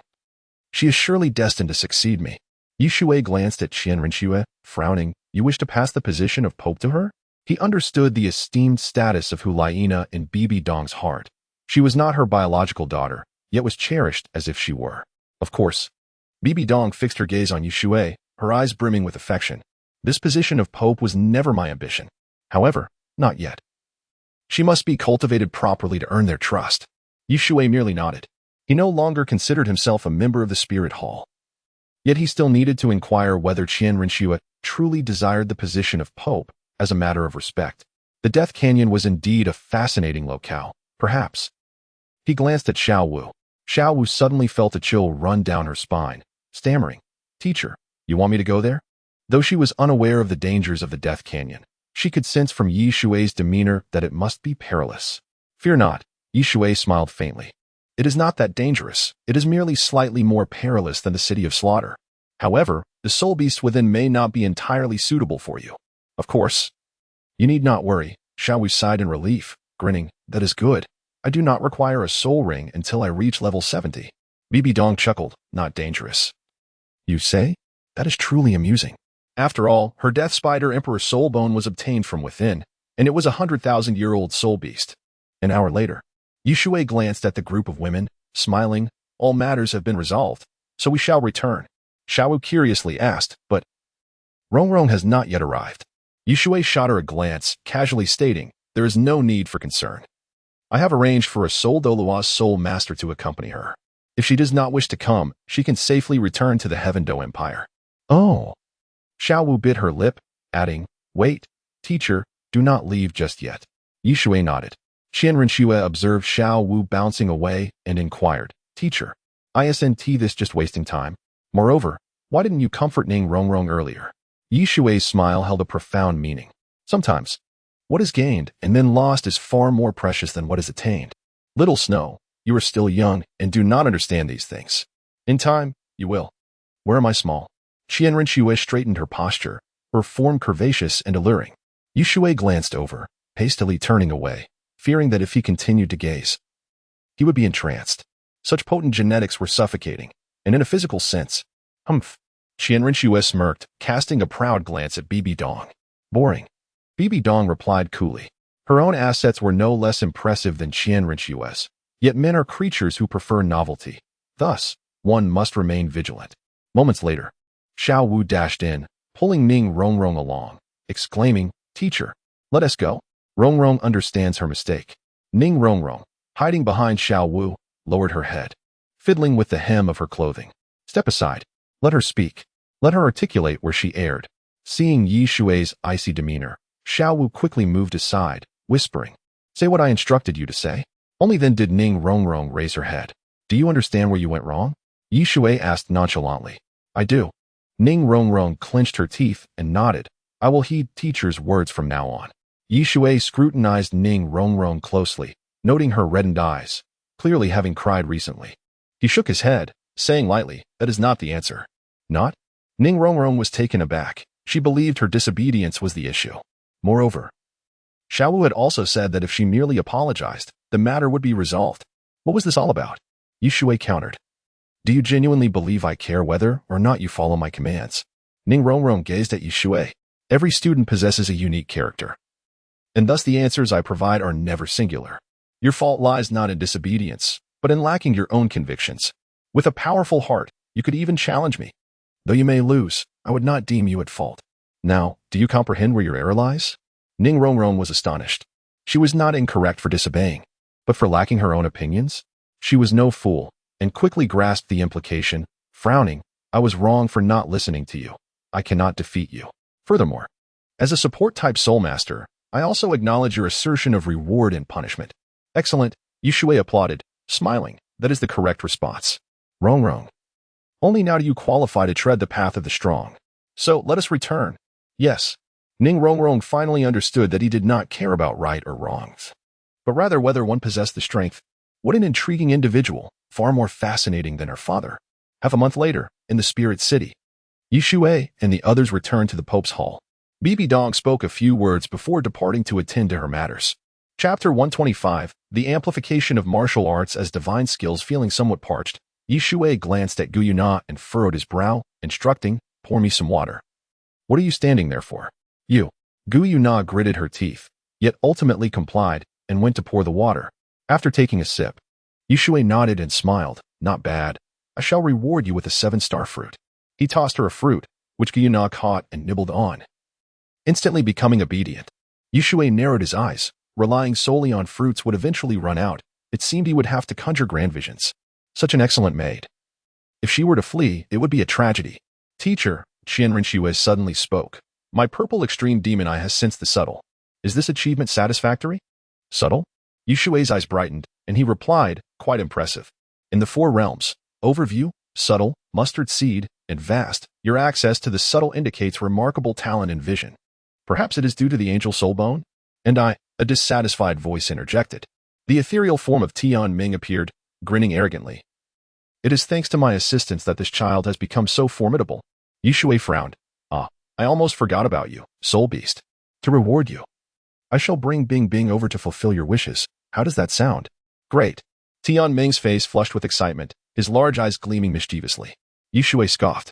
She is surely destined to succeed me. Shui glanced at Qian Renxue, frowning. You wish to pass the position of Pope to her? He understood the esteemed status of Hulaina in Bibi Dong's heart. She was not her biological daughter, yet was cherished as if she were. Of course. Bibi Dong fixed her gaze on Shui, her eyes brimming with affection. This position of Pope was never my ambition. However, not yet. She must be cultivated properly to earn their trust. Shui merely nodded. He no longer considered himself a member of the Spirit Hall. Yet he still needed to inquire whether Qian Renxue truly desired the position of Pope as a matter of respect. The Death Canyon was indeed a fascinating locale, perhaps. He glanced at Xiao Wu. Xiao Wu suddenly felt a chill run down her spine, stammering, Teacher, you want me to go there? Though she was unaware of the dangers of the Death Canyon, she could sense from Shui's demeanor that it must be perilous. Fear not, Shui smiled faintly. It is not that dangerous. It is merely slightly more perilous than the City of Slaughter. However, the soul beast within may not be entirely suitable for you. Of course. You need not worry, Xiao Wu sighed in relief, grinning, That is good. I do not require a soul ring until I reach level 70. Bibi Dong chuckled, Not dangerous. You say? That is truly amusing. After all, her Death Spider Emperor soul bone was obtained from within, and it was a 100,000-year-old soul beast. An hour later, Shui glanced at the group of women, smiling, All matters have been resolved, so we shall return. Xiao Wu curiously asked, But Rongrong has not yet arrived. Shui shot her a glance, casually stating, There is no need for concern. I have arranged for a Soul Douluo's soul master to accompany her. If she does not wish to come, she can safely return to the Heaven Do Empire. Oh. Xiao Wu bit her lip, adding, Wait, teacher, do not leave just yet. Shui nodded. Qian Renxue observed Xiao Wu bouncing away and inquired, Teacher, isn't this just wasting time? Moreover, why didn't you comfort Ning Rongrong earlier? Shui's smile held a profound meaning. Sometimes. What is gained and then lost is far more precious than what is attained. Little Snow, you are still young and do not understand these things. In time, you will. Where am I small? Qianren Shui straightened her posture, her form curvaceous and alluring. Yushui glanced over, hastily turning away, fearing that if he continued to gaze, he would be entranced. Such potent genetics were suffocating, and in a physical sense, humph. Qianren Shui smirked, casting a proud glance at Bibi Dong. Boring. Bibi Dong replied coolly. Her own assets were no less impressive than Qianren Shui's, yet men are creatures who prefer novelty. Thus, one must remain vigilant. Moments later, Xiao Wu dashed in, pulling Ning Rongrong along, exclaiming, Teacher, let us go. Rongrong understands her mistake. Ning Rongrong, hiding behind Xiao Wu, lowered her head, fiddling with the hem of her clothing. Step aside. Let her speak. Let her articulate where she erred. Seeing Yi Shui's icy demeanor, Xiao Wu quickly moved aside, whispering, Say what I instructed you to say. Only then did Ning Rongrong raise her head. Do you understand where you went wrong? Yi Shui asked nonchalantly. I do. Ning Rongrong clenched her teeth and nodded. I will heed teacher's words from now on. Yi Shui scrutinized Ning Rongrong closely, noting her reddened eyes, clearly having cried recently. He shook his head, saying lightly, That is not the answer. Not? Ning Rongrong was taken aback. She believed her disobedience was the issue. Moreover, Xiao Wu had also said that if she merely apologized, the matter would be resolved. What was this all about? Yi Shui countered. Do you genuinely believe I care whether or not you follow my commands? Ning Rongrong gazed at Yi Shui. Every student possesses a unique character, and thus the answers I provide are never singular. Your fault lies not in disobedience, but in lacking your own convictions. With a powerful heart, you could even challenge me. Though you may lose, I would not deem you at fault. Now, do you comprehend where your error lies? Ning Rongrong was astonished. She was not incorrect for disobeying, but for lacking her own opinions? She was no fool, and quickly grasped the implication, frowning, I was wrong for not listening to you. I cannot defeat you. Furthermore, as a support-type soulmaster, I also acknowledge your assertion of reward and punishment. Excellent, Yi Shui applauded, smiling. That is the correct response. Rongrong. Only now do you qualify to tread the path of the strong. So let us return. Yes. Ning Rongrong finally understood that he did not care about right or wrongs, but rather whether one possessed the strength. What an intriguing individual, far more fascinating than her father. Half a month later, in the Spirit City, Yi Shui and the others returned to the Pope's Hall. Bibi Dong spoke a few words before departing to attend to her matters. Chapter 125, The Amplification of Martial Arts as Divine Skills. Feeling somewhat parched, Yi Shui glanced at Gu Yuna and furrowed his brow, instructing, Pour me some water. What are you standing there for? You. Gu Yuna gritted her teeth, yet ultimately complied, and went to pour the water. After taking a sip, Yi Shui nodded and smiled. Not bad. I shall reward you with a 7-star fruit. He tossed her a fruit, which Gu Yuna caught and nibbled on. Instantly becoming obedient, Yi Shui narrowed his eyes. Relying solely on fruits would eventually run out. It seemed he would have to conjure grand visions. Such an excellent maid. If she were to flee, it would be a tragedy. Teacher, Qianren Shui suddenly spoke. My purple extreme demon eye has sensed the subtle. Is this achievement satisfactory? Subtle? Yi Shui's eyes brightened, and he replied, quite impressive. In the 4 realms, overview, subtle, mustard seed, and vast, your access to the subtle indicates remarkable talent and vision. Perhaps it is due to the angel soul bone? And a dissatisfied voice interjected. The ethereal form of Tian Ming appeared, grinning arrogantly. It is thanks to my assistance that this child has become so formidable. Yi Shui frowned. I almost forgot about you, soul beast. To reward you, I shall bring Bing Bing over to fulfill your wishes. How does that sound? Great. Tian Ming's face flushed with excitement, his large eyes gleaming mischievously. Yi Shui scoffed.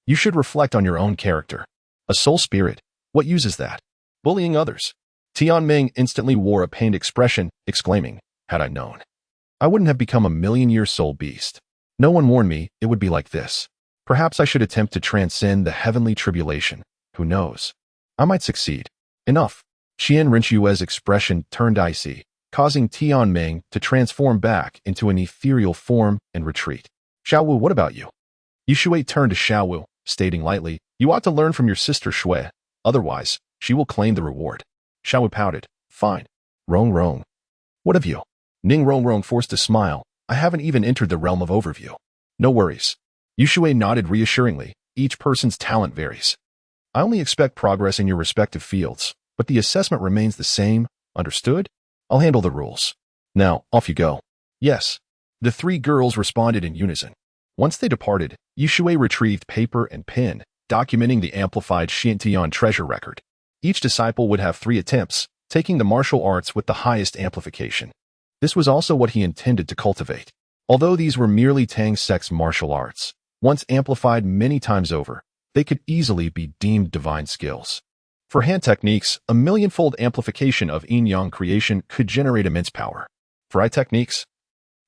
You should reflect on your own character. A soul spirit, what use is that? Bullying others. Tian Ming instantly wore a pained expression, exclaiming, Had I known, I wouldn't have become a million-year soul beast. No one warned me it would be like this. Perhaps I should attempt to transcend the heavenly tribulation. Who knows? I might succeed. Enough. Qianren Shui's expression turned icy, causing Tian Ming to transform back into an ethereal form and retreat. Xiaowu, what about you? Yi Shui turned to Xiaowu, stating lightly, You ought to learn from your sister Shui. Otherwise, she will claim the reward. Xiaowu pouted. Fine. Rongrong. What of you? Ning Rongrong forced a smile. I haven't even entered the realm of overview. No worries. Yi Shui nodded reassuringly. Each person's talent varies. I only expect progress in your respective fields. but the assessment remains the same. Understood? I'll handle the rules. Now, off you go. Yes. The three girls responded in unison. Once they departed, Shui retrieved paper and pen, documenting the amplified Xiantian treasure record. Each disciple would have 3 attempts, taking the martial arts with the highest amplification. This was also what he intended to cultivate. Although these were merely Tang Sect's martial arts, once amplified many times over, they could easily be deemed divine skills. For hand techniques, a millionfold amplification of yin-yang creation could generate immense power. For eye techniques,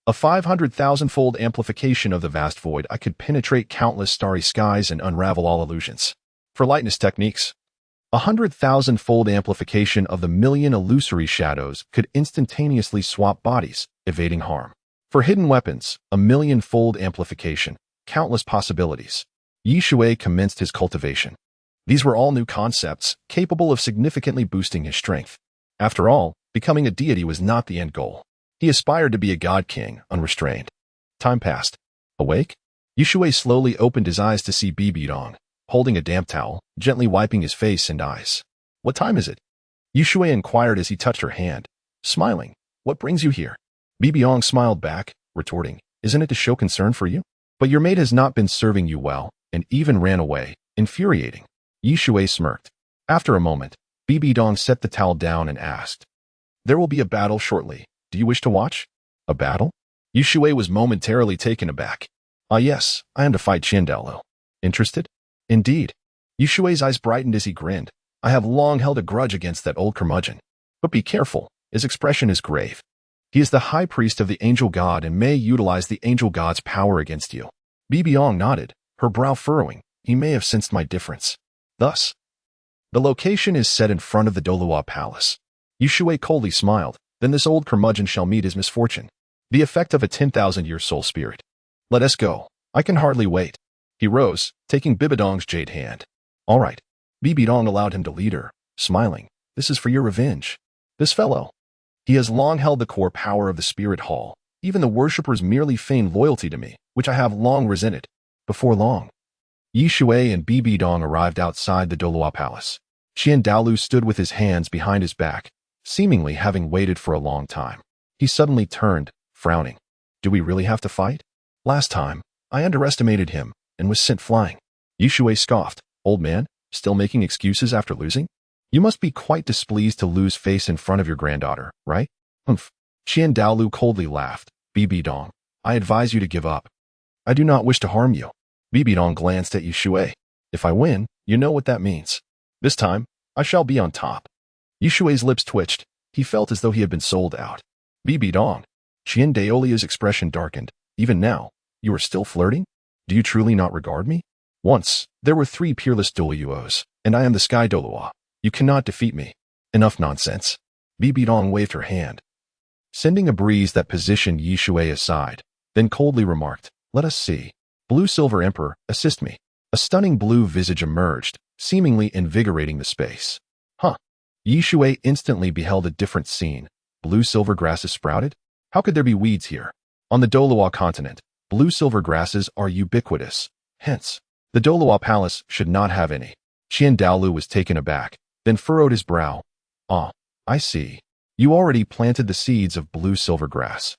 a 500,000-fold amplification of the vast void I could penetrate countless starry skies and unravel all illusions. For lightness techniques, 100,000-fold amplification of the million illusory shadows could instantaneously swap bodies, evading harm. For hidden weapons, a million-fold amplification, countless possibilities. Shui commenced his cultivation. These were all new concepts, capable of significantly boosting his strength. After all, becoming a deity was not the end goal. He aspired to be a god king, unrestrained. Time passed. Awake? Shui slowly opened his eyes to see Dong, holding a damp towel, gently wiping his face and eyes. What time is it? Shui inquired as he touched her hand, smiling. What brings you here? Dong smiled back, retorting, isn't it to show concern for you? But your maid has not been serving you well, and even ran away, infuriating. Shui smirked. After a moment, Dong set the towel down and asked, there will be a battle shortly. Do you wish to watch? A battle? Shui was momentarily taken aback. Ah yes, I am to fight Douluo. Interested? Indeed. Shui's eyes brightened as he grinned. I have long held a grudge against that old curmudgeon. But be careful, his expression is grave. He is the high priest of the angel god and may utilize the angel god's power against you. Dong nodded, her brow furrowing. He may have sensed my difference. Thus, the location is set in front of the Douluo Palace. Shui coldly smiled. Then this old curmudgeon shall meet his misfortune. The effect of a 10,000-year soul spirit. Let us go. I can hardly wait. He rose, taking Dong's jade hand. All right. Dong allowed him to lead her, smiling. This is for your revenge. This fellow. He has long held the core power of the spirit hall. Even the worshippers merely feign loyalty to me, which I have long resented. Before long, Shui and Dong arrived outside the Douluo Palace. Douluo stood with his hands behind his back, seemingly having waited for a long time. He suddenly turned, frowning. Do we really have to fight? Last time, I underestimated him and was sent flying. Shui scoffed. Old man, still making excuses after losing? You must be quite displeased to lose face in front of your granddaughter, right? Humph. Douluo coldly laughed. Dong, I advise you to give up. I do not wish to harm you. Dong glanced at Shui. If I win, you know what that means. This time, I shall be on top. Shui's lips twitched. He felt as though he had been sold out. Dong. Daolia's expression darkened. Even now, you are still flirting? Do you truly not regard me? Once, there were 3 peerless Douluos, and I am the Sky Douluo. You cannot defeat me. Enough nonsense. Dong waved her hand, sending a breeze that positioned Shui aside, then coldly remarked, let us see. Blue Silver Emperor, assist me. A stunning blue visage emerged, seemingly invigorating the space. Huh. Shui instantly beheld a different scene. Blue silver grasses sprouted? How could there be weeds here? On the Douluo Continent, blue silver grasses are ubiquitous. Hence, the Douluo Palace should not have any. Douluo was taken aback, then furrowed his brow. Ah, I see. You already planted the seeds of blue silver grass.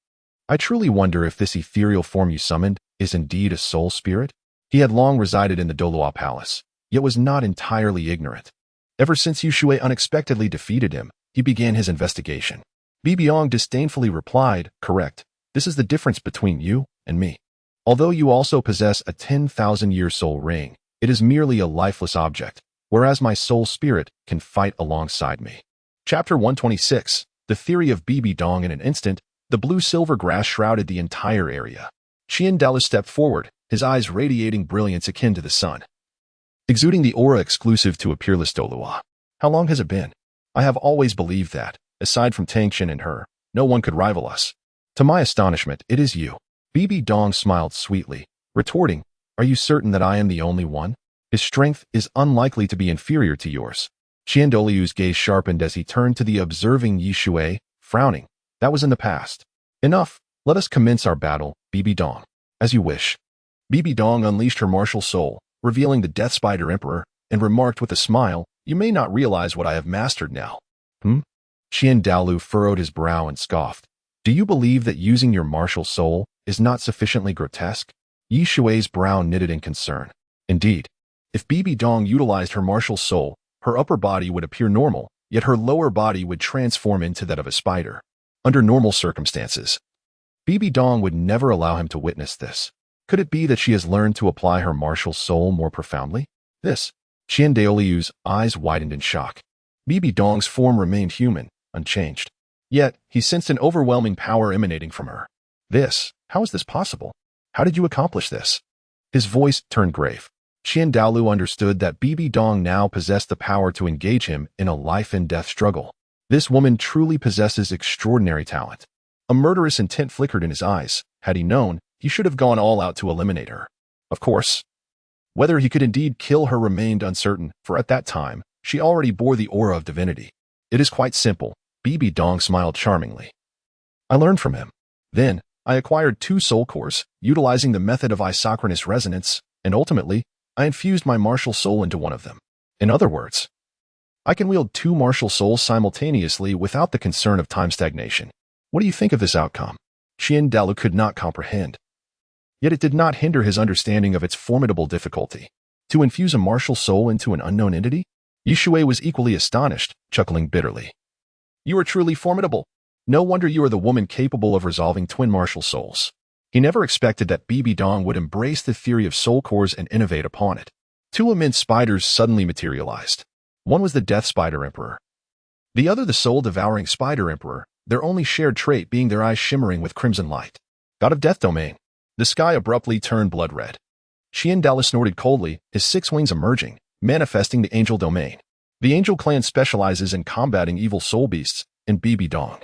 I truly wonder if this ethereal form you summoned is indeed a soul spirit? He had long resided in the Douluo Palace, yet was not entirely ignorant. Ever since Shui unexpectedly defeated him, he began his investigation. Dong disdainfully replied, correct, this is the difference between you and me. Although you also possess a 10,000-year soul ring, it is merely a lifeless object, whereas my soul spirit can fight alongside me. Chapter 126, The Theory of Dong. In an instant, the blue-silver grass shrouded the entire area. Douluo stepped forward, his eyes radiating brilliance akin to the sun, exuding the aura exclusive to a peerless Douluo. How long has it been? I have always believed that, aside from Tang San and her, no one could rival us. To my astonishment, it is you. Dong smiled sweetly, retorting, are you certain that I am the only one? His strength is unlikely to be inferior to yours. Douluo's gaze sharpened as he turned to the observing Shui, frowning. That was in the past. Enough, let us commence our battle, Dong. As you wish. Dong unleashed her martial soul, revealing the Death Spider Emperor, and remarked with a smile, You may not realize what I have mastered now. Hmm? Daolu furrowed his brow and scoffed. Do you believe that using your martial soul is not sufficiently grotesque? Yi Shui's brow knitted in concern. Indeed, if Bibi Dong utilized her martial soul, her upper body would appear normal, yet her lower body would transform into that of a spider. Under normal circumstances, Bibi Dong would never allow him to witness this. Could it be that she has learned to apply her martial soul more profoundly? This. Daolu's eyes widened in shock. Bibi Dong's form remained human, unchanged. Yet, he sensed an overwhelming power emanating from her. How is this possible? How did you accomplish this? His voice turned grave. Daolu understood that Bibi Dong now possessed the power to engage him in a life-and-death struggle. This woman truly possesses extraordinary talent. A murderous intent flickered in his eyes. Had he known, he should have gone all out to eliminate her. Of course. Whether he could indeed kill her remained uncertain, for at that time, she already bore the aura of divinity. It is quite simple. Bibi Dong smiled charmingly. I learned from him. Then, I acquired 2 soul cores, utilizing the method of isochronous resonance, and ultimately, I infused my martial soul into one of them. In other words, I can wield 2 martial souls simultaneously without the concern of time stagnation. What do you think of this outcome? Daolu could not comprehend. Yet it did not hinder his understanding of its formidable difficulty. To infuse a martial soul into an unknown entity? Yi Shui was equally astonished, chuckling bitterly. You are truly formidable. No wonder you are the woman capable of resolving twin martial souls. He never expected that Bibi Dong would embrace the theory of soul cores and innovate upon it. 2 immense spiders suddenly materialized. One was the Death Spider Emperor. The other the Soul-Devouring Spider Emperor, their only shared trait being their eyes shimmering with crimson light. God of Death Domain. The sky abruptly turned blood red. Daolu snorted coldly, his 6 wings emerging, manifesting the Angel Domain. The Angel clan specializes in combating evil soul beasts, and Bibi Dong.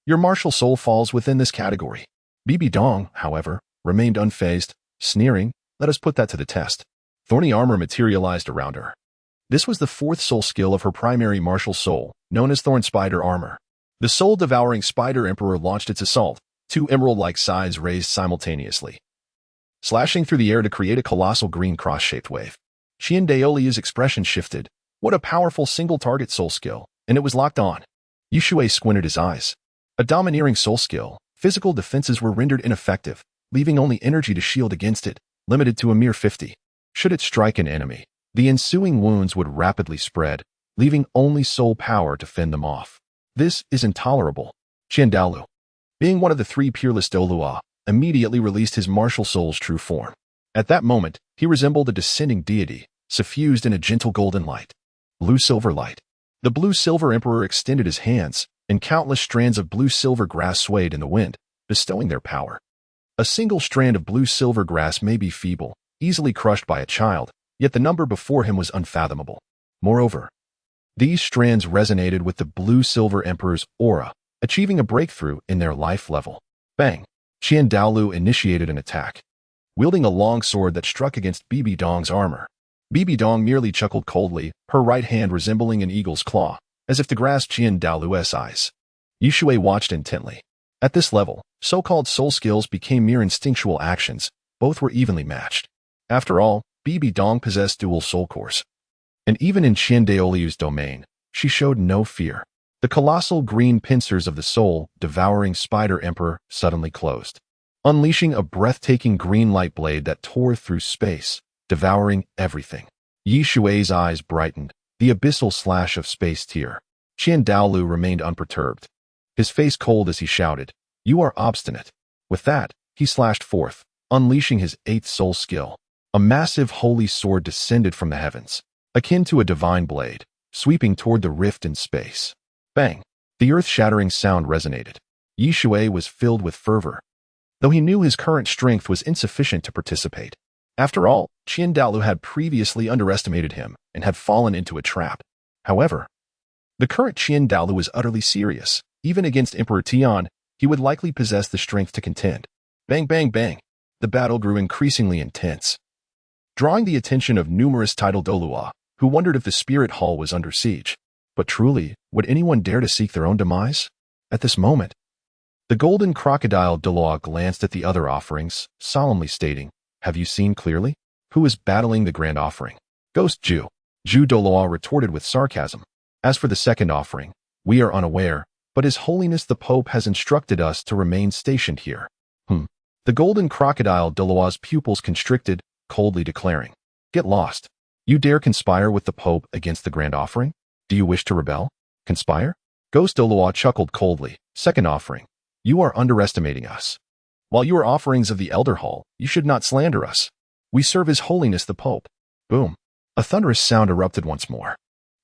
Your martial soul falls within this category. Bibi Dong, however, remained unfazed, sneering, let us put that to the test. Thorny armor materialized around her. This was the 4th soul skill of her primary martial soul, known as Thorn Spider Armor. The Soul-Devouring Spider Emperor launched its assault, 2 emerald-like scythes raised simultaneously, slashing through the air to create a colossal green cross-shaped wave. Daolu's expression shifted. What a powerful single-target soul skill, and it was locked on. Yi Shui squinted his eyes. A domineering soul skill, physical defenses were rendered ineffective, leaving only energy to shield against it, limited to a mere 50. Should it strike an enemy, the ensuing wounds would rapidly spread, leaving only soul power to fend them off. This is intolerable. Daolu, being one of the 3 peerless Douluo, immediately released his martial soul's true form. At that moment, he resembled a descending deity, suffused in a gentle golden light. Blue-silver light. The blue-silver emperor extended his hands, and countless strands of blue-silver grass swayed in the wind, bestowing their power. A single strand of blue-silver grass may be feeble, easily crushed by a child, yet the number before him was unfathomable. Moreover, these strands resonated with the blue-silver emperor's aura, achieving a breakthrough in their life level. Bang! Daolu initiated an attack, wielding a long sword that struck against Bibi Dong's armor. Bibi Dong merely chuckled coldly, her right hand resembling an eagle's claw, as if to grasp Daolu's eyes. Yi Shui watched intently. At this level, so-called soul skills became mere instinctual actions, both were evenly matched. After all, Bibi Dong possessed dual soul cores. And even in Daolu's domain, she showed no fear. The colossal green pincers of the Soul-Devouring Spider Emperor suddenly closed, unleashing a breathtaking green light blade that tore through space, devouring everything. Yi Shui's eyes brightened, the abyssal slash of space tear. Daolu remained unperturbed, his face cold as he shouted, "You are obstinate." With that, he slashed forth, unleashing his 8th soul skill. A massive holy sword descended from the heavens, akin to a divine blade, sweeping toward the rift in space. Bang! The earth-shattering sound resonated. Yi Shui was filled with fervor, though he knew his current strength was insufficient to participate. After all, Daolu had previously underestimated him and had fallen into a trap. However, the current Daolu was utterly serious. Even against Emperor Tian, he would likely possess the strength to contend. Bang, bang, bang! The battle grew increasingly intense, drawing the attention of numerous titled Douluo, who wondered if the spirit hall was under siege. But truly, would anyone dare to seek their own demise? At this moment, the golden crocodile Douluo glanced at the other offerings, solemnly stating, "Have you seen clearly? Who is battling the grand offering?" Ghost Jew. Douluo retorted with sarcasm. As for the second offering, we are unaware, but His Holiness the Pope has instructed us to remain stationed here. The golden crocodile Douluo's pupils constricted, coldly declaring, "Get lost. You dare conspire with the Pope against the grand offering? Do you wish to rebel? Conspire?" Ghost Douluo chuckled coldly. "Second offering. You are underestimating us. While you are offerings of the Elder Hall, you should not slander us. We serve His Holiness the Pope." Boom. A thunderous sound erupted once more.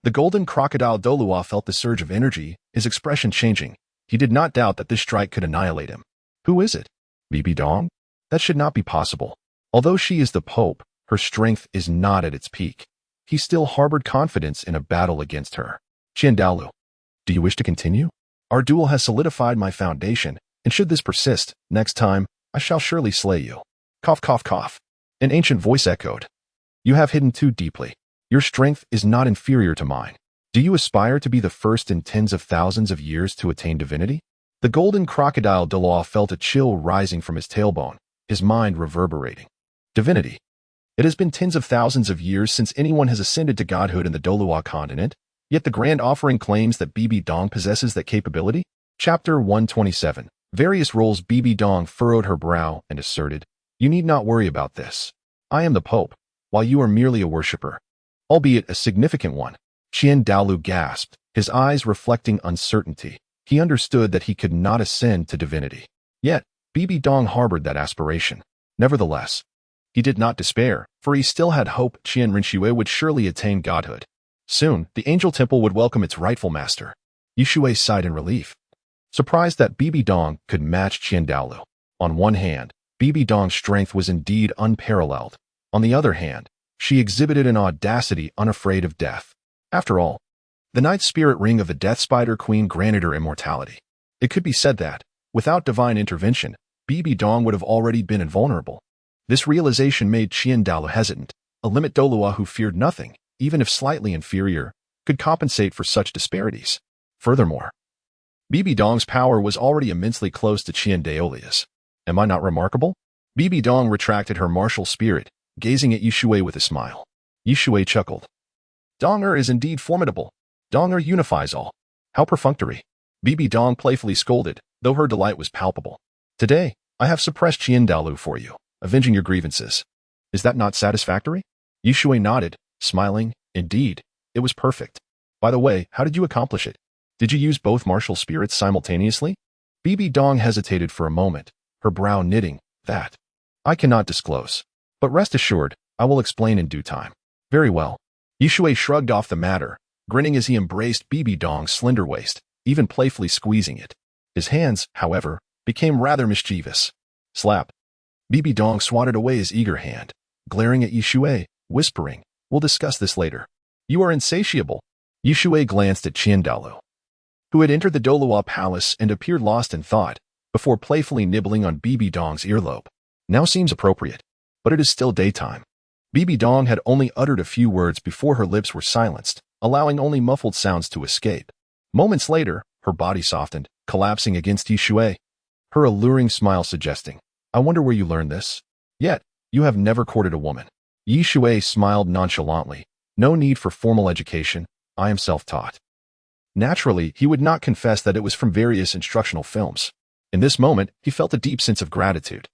The golden crocodile Douluo felt the surge of energy, his expression changing. He did not doubt that this strike could annihilate him. Who is it? Bibi Dong? That should not be possible. Although she is the Pope, her strength is not at its peak. He still harbored confidence in a battle against her. Xiaowu, do you wish to continue? Our duel has solidified my foundation, and should this persist, next time, I shall surely slay you. Cough, cough, cough. An ancient voice echoed. You have hidden too deeply. Your strength is not inferior to mine. Do you aspire to be the first in tens of thousands of years to attain divinity? The golden crocodile Douluo felt a chill rising from his tailbone, his mind reverberating. Divinity. It has been tens of thousands of years since anyone has ascended to godhood in the Douluo Continent, yet the grand offering claims that Bibi Dong possesses that capability? Chapter 127. Various roles. Bibi Dong furrowed her brow and asserted, "You need not worry about this. I am the Pope, while you are merely a worshipper, albeit a significant one." Xiaowu gasped, his eyes reflecting uncertainty. He understood that he could not ascend to divinity. Yet, Bibi Dong harbored that aspiration. Nevertheless, he did not despair, for he still had hope Shui would surely attain godhood. Soon, the angel temple would welcome its rightful master. Shui sighed in relief, surprised that Bibi Dong could match Xiaowu. On one hand, Bibi Dong's strength was indeed unparalleled. On the other hand, she exhibited an audacity unafraid of death. After all, the Night Spirit Ring of the Death Spider Queen granted her immortality. It could be said that, without divine intervention, Bibi Dong would have already been invulnerable. This realization made Xiaowu hesitant. A limit Douluo who feared nothing, even if slightly inferior, could compensate for such disparities. Furthermore, Bibi Dong's power was already immensely close to Xiaowu's. Am I not remarkable? Bibi Dong retracted her martial spirit, gazing at Shui with a smile. Shui chuckled. Donger is indeed formidable. Donger unifies all. How perfunctory. Bibi Dong playfully scolded, though her delight was palpable. Today, I have suppressed Xiaowu for you, avenging your grievances. Is that not satisfactory? Shui nodded, smiling. Indeed, it was perfect. By the way, how did you accomplish it? Did you use both martial spirits simultaneously? Bibi Dong hesitated for a moment, her brow knitting. That I cannot disclose. But rest assured, I will explain in due time. Very well. Shui shrugged off the matter, grinning as he embraced Bibi Dong's slender waist, even playfully squeezing it. His hands, however, became rather mischievous. Slap. Bibi Dong swatted away his eager hand, glaring at Shui, whispering, "We'll discuss this later." You are insatiable. Shui glanced at Xiaowu, who had entered the Douluo Palace and appeared lost in thought, before playfully nibbling on Bibi Dong's earlobe. Now seems appropriate, but it is still daytime. Bibi Dong had only uttered a few words before her lips were silenced, allowing only muffled sounds to escape. Moments later, her body softened, collapsing against Shui, her alluring smile suggesting, "I wonder where you learned this. Yet, you have never courted a woman." Shui smiled nonchalantly. "No need for formal education. I am self-taught." Naturally, he would not confess that it was from various instructional films. In this moment, he felt a deep sense of gratitude.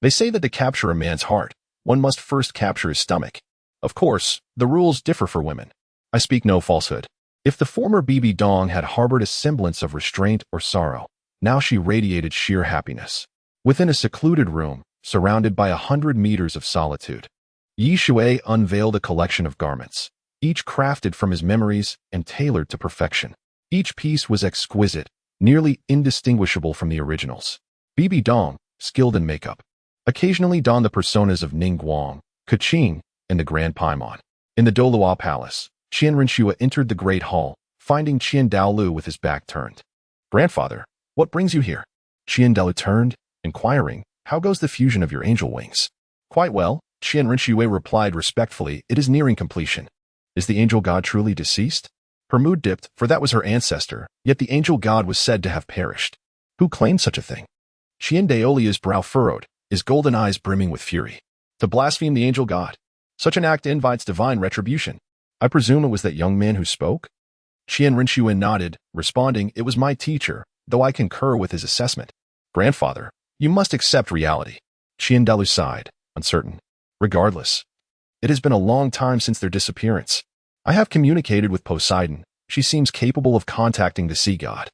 They say that to capture a man's heart, one must first capture his stomach. Of course, the rules differ for women. I speak no falsehood. If the former Bibi Dong had harbored a semblance of restraint or sorrow, now she radiated sheer happiness. Within a secluded room, surrounded by 100 meters of solitude, Shui unveiled a collection of garments, each crafted from his memories and tailored to perfection. Each piece was exquisite, nearly indistinguishable from the originals. Bibi Dong, skilled in makeup, occasionally donned the personas of Ning Guang, Kaching, and the Grand Paimon. In the Douluo Palace, Qianrenshua entered the Great Hall, finding Xiaowu with his back turned. "Grandfather, what brings you here?" Qiandalu turned, inquiring, "How goes the fusion of your angel wings?" "Quite well," Qianrenshua replied respectfully. "It is nearing completion." "Is the angel god truly deceased?" Her mood dipped, for that was her ancestor, yet the angel god was said to have perished. Who claimed such a thing? Qiandaolia's brow furrowed, his golden eyes brimming with fury. To blaspheme the angel god. Such an act invites divine retribution. I presume it was that young man who spoke? Qian Rinxuan nodded, responding, "It was my teacher, though I concur with his assessment." "Grandfather, you must accept reality." Qian Dalu sighed, uncertain. "Regardless, it has been a long time since their disappearance. I have communicated with Poseidon. She seems capable of contacting the sea god.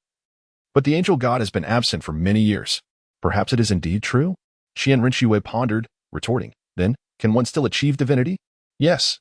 But the angel god has been absent for many years. Perhaps it is indeed true?" Qian Rinxue pondered, retorting, "Then, can one still achieve divinity?" "Yes."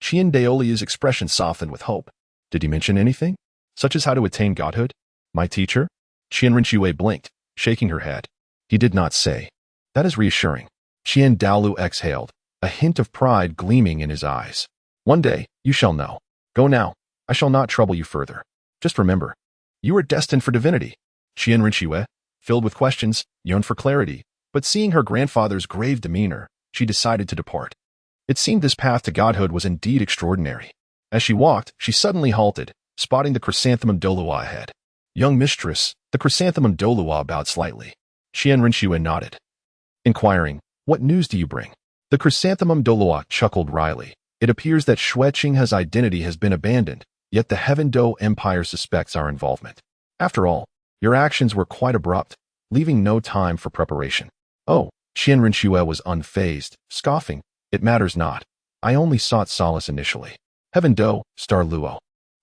Qian Daolia's expression softened with hope. "Did he mention anything? Such as how to attain godhood?" "My teacher?" Qian Rinxue blinked, shaking her head. "He did not say." "That is reassuring." Qian Daolu exhaled, a hint of pride gleaming in his eyes. "One day, you shall know. Go now. I shall not trouble you further. Just remember, you are destined for divinity." Qian Rinxue, filled with questions, yearned for clarity, but seeing her grandfather's grave demeanor, she decided to depart. It seemed this path to godhood was indeed extraordinary. As she walked, she suddenly halted, spotting the chrysanthemum Douluo ahead. "Young mistress," the chrysanthemum Douluo bowed slightly. Qian Rinxue nodded, inquiring, "What news do you bring?" The chrysanthemum Douluo chuckled wryly. "It appears that Xueqing's identity has been abandoned, yet the Heaven Do Empire suspects our involvement. After all, your actions were quite abrupt, leaving no time for preparation." "Oh," Qian Rinxue was unfazed, scoffing, "It matters not. I only sought solace initially. Heaven Do, Star Luo.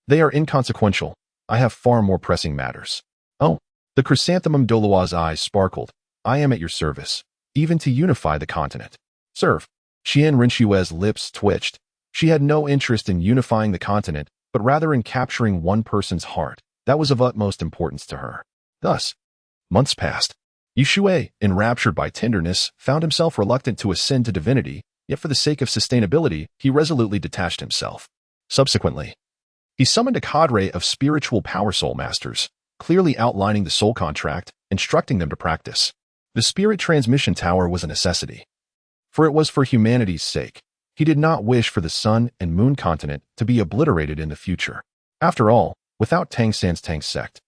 They are inconsequential. I have far more pressing matters." "Oh." The chrysanthemum Douluo's eyes sparkled. "I am at your service, even to unify the continent." "Serve." Qian Rinxue's lips twitched. She had no interest in unifying the continent, but rather in capturing one person's heart. That was of utmost importance to her. Thus, months passed. Yushui, enraptured by tenderness, found himself reluctant to ascend to divinity, yet for the sake of sustainability, he resolutely detached himself. Subsequently, he summoned a cadre of spiritual power soul masters, clearly outlining the soul contract, instructing them to practice. The spirit transmission tower was a necessity, for it was for humanity's sake. He did not wish for the sun and moon continent to be obliterated in the future. After all, without Tang San's Tang sect,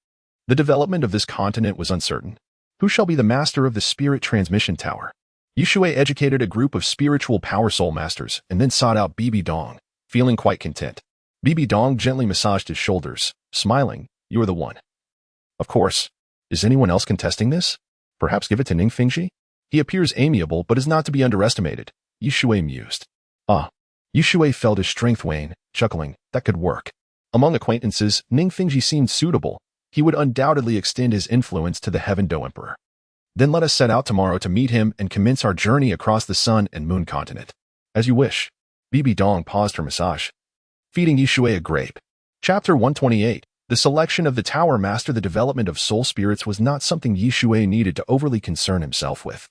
the development of this continent was uncertain. Who shall be the master of the spirit transmission tower? Yushui educated a group of spiritual power soul masters and then sought out Bibi Dong, feeling quite content. Bibi Dong gently massaged his shoulders, smiling, "You are the one." "Of course. Is anyone else contesting this? Perhaps give it to Ning Fingji? He appears amiable but is not to be underestimated," Yushui mused. "Ah." Yushui felt his strength wane, chuckling, "That could work." Among acquaintances, Ning Fingji seemed suitable. He would undoubtedly extend his influence to the Heaven Do Emperor. "Then let us set out tomorrow to meet him and commence our journey across the sun and moon continent." "As you wish." Bibi Dong paused her massage, feeding Yushui a grape. Chapter 128. The selection of the Tower Master. The development of soul spirits was not something Yushui needed to overly concern himself with,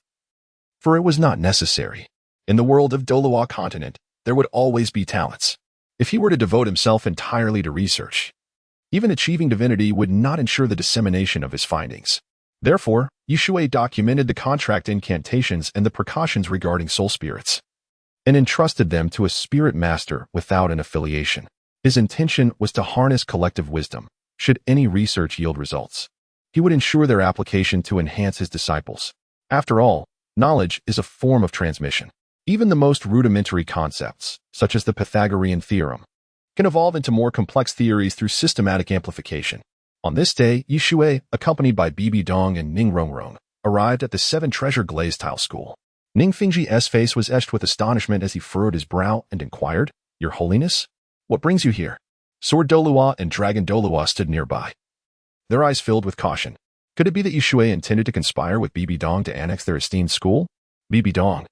for it was not necessary. In the world of Douluo Continent, there would always be talents. If he were to devote himself entirely to research, even achieving divinity would not ensure the dissemination of his findings. Therefore, Yushui documented the contract incantations and the precautions regarding soul spirits, and entrusted them to a spirit master without an affiliation. His intention was to harness collective wisdom. Should any research yield results, he would ensure their application to enhance his disciples. After all, knowledge is a form of transmission. Even the most rudimentary concepts, such as the Pythagorean theorem, can evolve into more complex theories through systematic amplification. On this day, Yushui, accompanied by Bibi Dong and Ning Rongrong, arrived at the Seven Treasure Glaze Tile School. Ning Fingji's face was etched with astonishment as he furrowed his brow and inquired, "Your Holiness, what brings you here?" Sword Douluo and Dragon Douluo stood nearby, their eyes filled with caution. Could it be that Yushui intended to conspire with Bibi Dong to annex their esteemed school? Bibi Dong,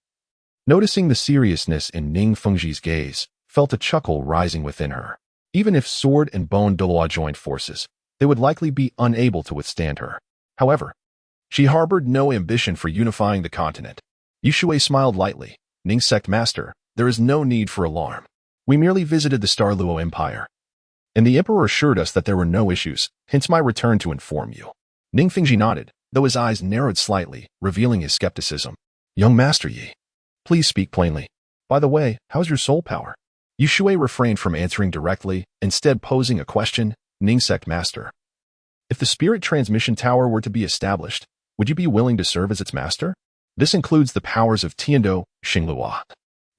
noticing the seriousness in Ning Fengji's gaze, felt a chuckle rising within her. Even if Sword and Bone Douluo joined forces, they would likely be unable to withstand her. However, she harbored no ambition for unifying the continent. Yushui smiled lightly. "Ning Sect Master, there is no need for alarm. We merely visited the Star Luo Empire, and the Emperor assured us that there were no issues, hence my return to inform you." Ning Fingji nodded, though his eyes narrowed slightly, revealing his skepticism. "Young Master Yi, please speak plainly. By the way, how's your soul power?" Yushui refrained from answering directly, instead posing a question. "Ning Sect Master, if the Spirit Transmission Tower were to be established, would you be willing to serve as its master? This includes the powers of Tiando, Xingluo,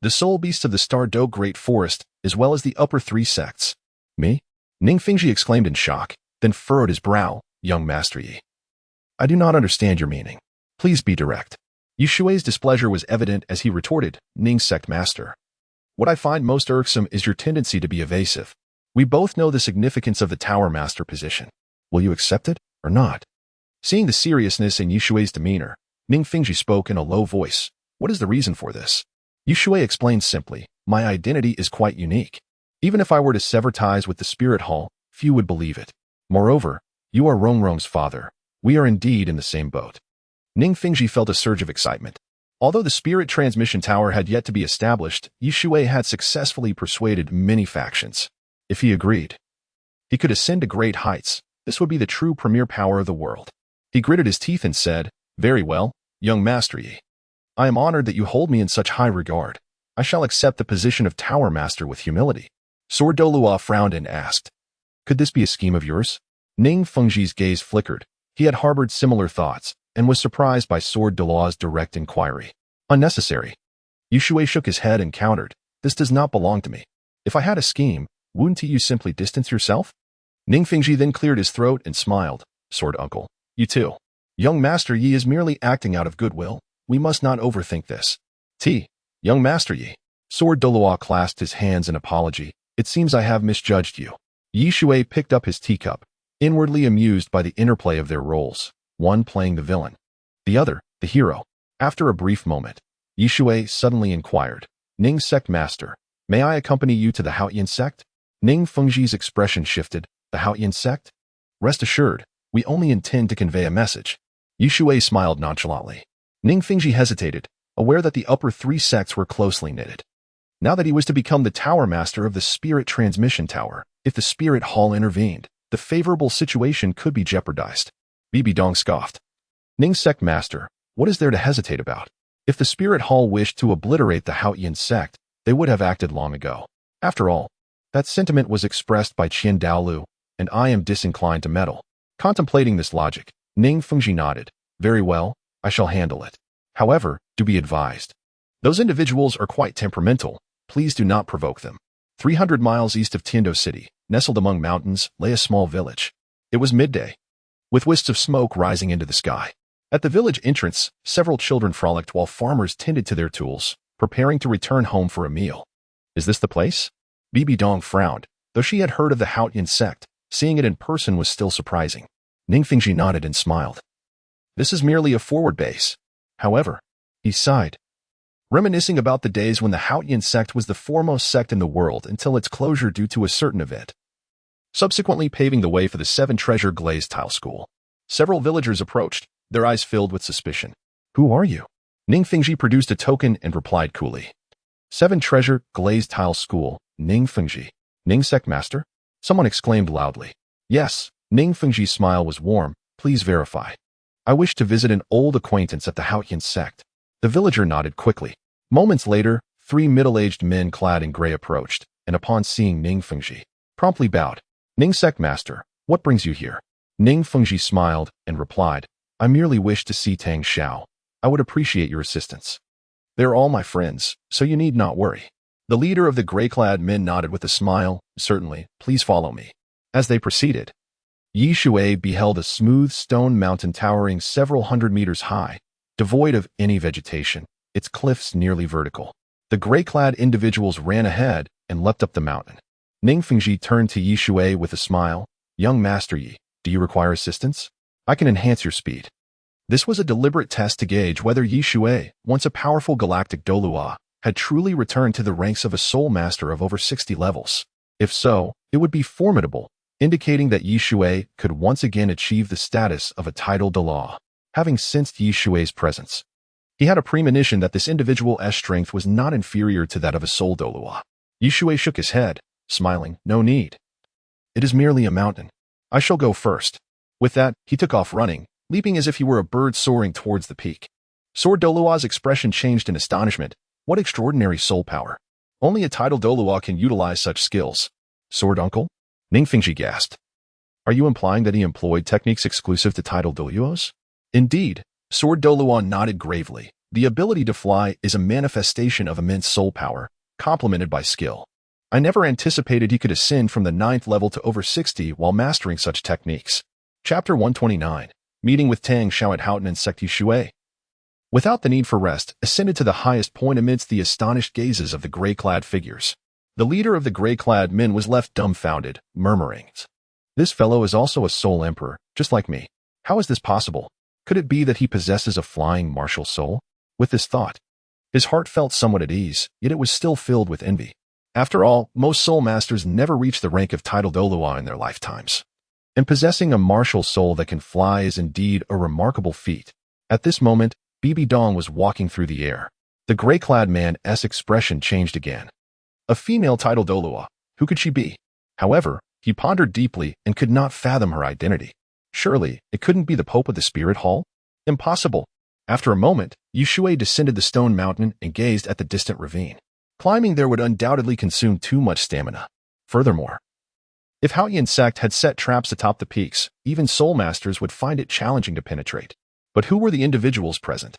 The soul beasts of the Star Do Great Forest, as well as the upper three sects. Me? Ning Fengji exclaimed in shock, then furrowed his brow. Young Master Yi. I do not understand your meaning. Please be direct. Yi Shui's displeasure was evident as he retorted, Ning Sect Master. What I find most irksome is your tendency to be evasive. We both know the significance of the Tower Master position. Will you accept it, or not? Seeing the seriousness in Yi Shui's demeanor, Ning Fengji spoke in a low voice. What is the reason for this? Yi Shui explained simply, my identity is quite unique. Even if I were to sever ties with the Spirit Hall, few would believe it. Moreover, you are Rongrong's father. We are indeed in the same boat. Ning Fengji felt a surge of excitement. Although the Spirit Transmission Tower had yet to be established, Yi Shui had successfully persuaded many factions. If he agreed, he could ascend to great heights. This would be the true premier power of the world. He gritted his teeth and said, very well, young Master Yi. I am honored that you hold me in such high regard. I shall accept the position of Tower Master with humility. Sword Douluo frowned and asked, could this be a scheme of yours? Ning Fengji's gaze flickered. He had harbored similar thoughts, and was surprised by Sword Douluo's direct inquiry. Unnecessary. Yi Shui shook his head and countered, this does not belong to me. If I had a scheme, wouldn't you simply distance yourself? Ning Fengji then cleared his throat and smiled. Sword Uncle, you too. Young Master Yi is merely acting out of goodwill. We must not overthink this. Young Master Yi. Sword Douluo clasped his hands in apology. It seems I have misjudged you. Yi Shui picked up his teacup, inwardly amused by the interplay of their roles, one playing the villain, the other, the hero. After a brief moment, Yi Shui suddenly inquired, Ning Sect Master, may I accompany you to the Haoyan Sect? Ning Fengji's expression shifted. The Haoyan Sect? Rest assured, we only intend to convey a message. Yi Shui smiled nonchalantly. Ning Fengji hesitated, aware that the upper three sects were closely knitted. Now that he was to become the Tower Master of the Spirit Transmission Tower, if the Spirit Hall intervened, the favorable situation could be jeopardized. Bibi Dong scoffed. Ning Sect Master, what is there to hesitate about? If the Spirit Hall wished to obliterate the Haoyan Sect, they would have acted long ago. After all, that sentiment was expressed by Qian Daolu, and I am disinclined to meddle. Contemplating this logic, Ning Fengji nodded. Very well, I shall handle it. However, do be advised. Those individuals are quite temperamental. Please do not provoke them. 300 miles east of Tiando City, nestled among mountains, lay a small village. It was midday, with wisps of smoke rising into the sky. At the village entrance, several children frolicked while farmers tended to their tools, preparing to return home for a meal. Is this the place? Bibi Dong frowned. Though she had heard of the Haoyan Sect, seeing it in person was still surprising. Ning Fengji nodded and smiled. This is merely a forward base. However, he sighed, reminiscing about the days when the Haoyan Sect was the foremost sect in the world until its closure due to a certain event, subsequently paving the way for the Seven Treasure Glazed Tile School. Several villagers approached, their eyes filled with suspicion. Who are you? Ning Fengji produced a token and replied coolly. Seven Treasure Glazed Tile School, Ning Fengji. Ning Sect Master? Someone exclaimed loudly. Yes, Ning Fengji's smile was warm. Please verify. I wish to visit an old acquaintance at the Haoyan Sect. The villager nodded quickly. Moments later, 3 middle-aged men clad in gray approached, and upon seeing Ning Fengji, promptly bowed. Ning Sect Master, what brings you here? Ning Fengji smiled and replied, I merely wish to see Tang Xiao. I would appreciate your assistance. They're all my friends, so you need not worry. The leader of the gray-clad men nodded with a smile. Certainly, please follow me. As they proceeded, Yi Shui beheld a smooth stone mountain towering several hundred meters high, devoid of any vegetation, its cliffs nearly vertical. The gray-clad individuals ran ahead and leapt up the mountain. Ning Fengji turned to Yi Shui with a smile. Young Master Yi, do you require assistance? I can enhance your speed. This was a deliberate test to gauge whether Yi Shui, once a powerful galactic Douluo, had truly returned to the ranks of a soul master of over 60 levels. If so, it would be formidable, indicating that Yi Shui could once again achieve the status of a titled Douluo. Having sensed Yi Shui's presence, he had a premonition that this individual's strength was not inferior to that of a soul Douluo. Yi Shui shook his head, smiling. No need. It is merely a mountain. I shall go first. With that, he took off running, leaping as if he were a bird soaring towards the peak. Sword Douluo's expression changed in astonishment. What extraordinary soul power. Only a titled Douluo can utilize such skills. Sword Uncle? Ning Fengji gasped. Are you implying that he employed techniques exclusive to titled Douluos? Indeed, Sword Douluo nodded gravely. The ability to fly is a manifestation of immense soul power, complemented by skill. I never anticipated he could ascend from the 9th level to over 60 while mastering such techniques. Chapter 129. Meeting with Tang Xiao at Houghton and Sect Shui. Without the need for rest, ascended to the highest point amidst the astonished gazes of the gray-clad figures. The leader of the gray-clad men was left dumbfounded, murmuring, "This fellow is also a soul emperor, just like me. How is this possible? Could it be that he possesses a flying martial soul?" With this thought, his heart felt somewhat at ease, yet it was still filled with envy. After all, most soul masters never reach the rank of title Douluo in their lifetimes. And possessing a martial soul that can fly is indeed a remarkable feat. At this moment, Bibi Dong was walking through the air. The gray-clad man's expression changed again. A female title Douluo, who could she be? However, he pondered deeply and could not fathom her identity. Surely, it couldn't be the Pope of the Spirit Hall? Impossible. After a moment, Shui descended the stone mountain and gazed at the distant ravine. Climbing there would undoubtedly consume too much stamina. Furthermore, if Houghton sect had set traps atop the peaks, even soul masters would find it challenging to penetrate. But who were the individuals present?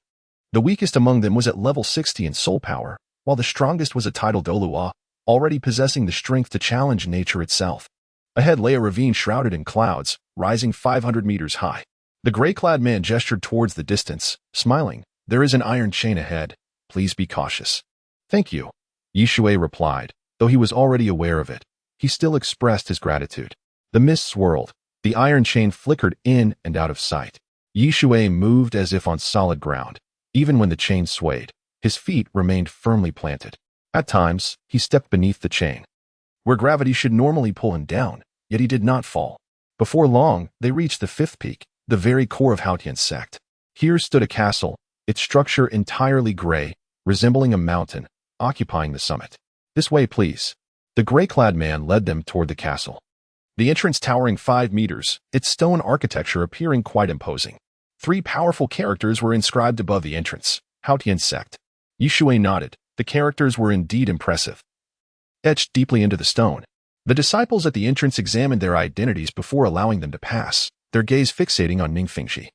The weakest among them was at level 60 in soul power, while the strongest was a title Douluo, already possessing the strength to challenge nature itself. Ahead lay a ravine shrouded in clouds, rising 500 meters high. The gray-clad man gestured towards the distance, smiling. "There is an iron chain ahead. Please be cautious." "Thank you," Shui replied. Though he was already aware of it, he still expressed his gratitude. The mist swirled. The iron chain flickered in and out of sight. Shui moved as if on solid ground. Even when the chain swayed, his feet remained firmly planted. At times, he stepped beneath the chain, where gravity should normally pull him down, yet he did not fall. Before long, they reached the 5th peak, the very core of Houghton sect. Here stood a castle, its structure entirely gray, resembling a mountain, occupying the summit. "This way, please." The gray-clad man led them toward the castle. The entrance towering 5 meters, its stone architecture appearing quite imposing. 3 powerful characters were inscribed above the entrance. Houghton sect. Shui nodded. The characters were indeed impressive. Etched deeply into the stone, the disciples at the entrance examined their identities before allowing them to pass, their gaze fixating on Ningfengji,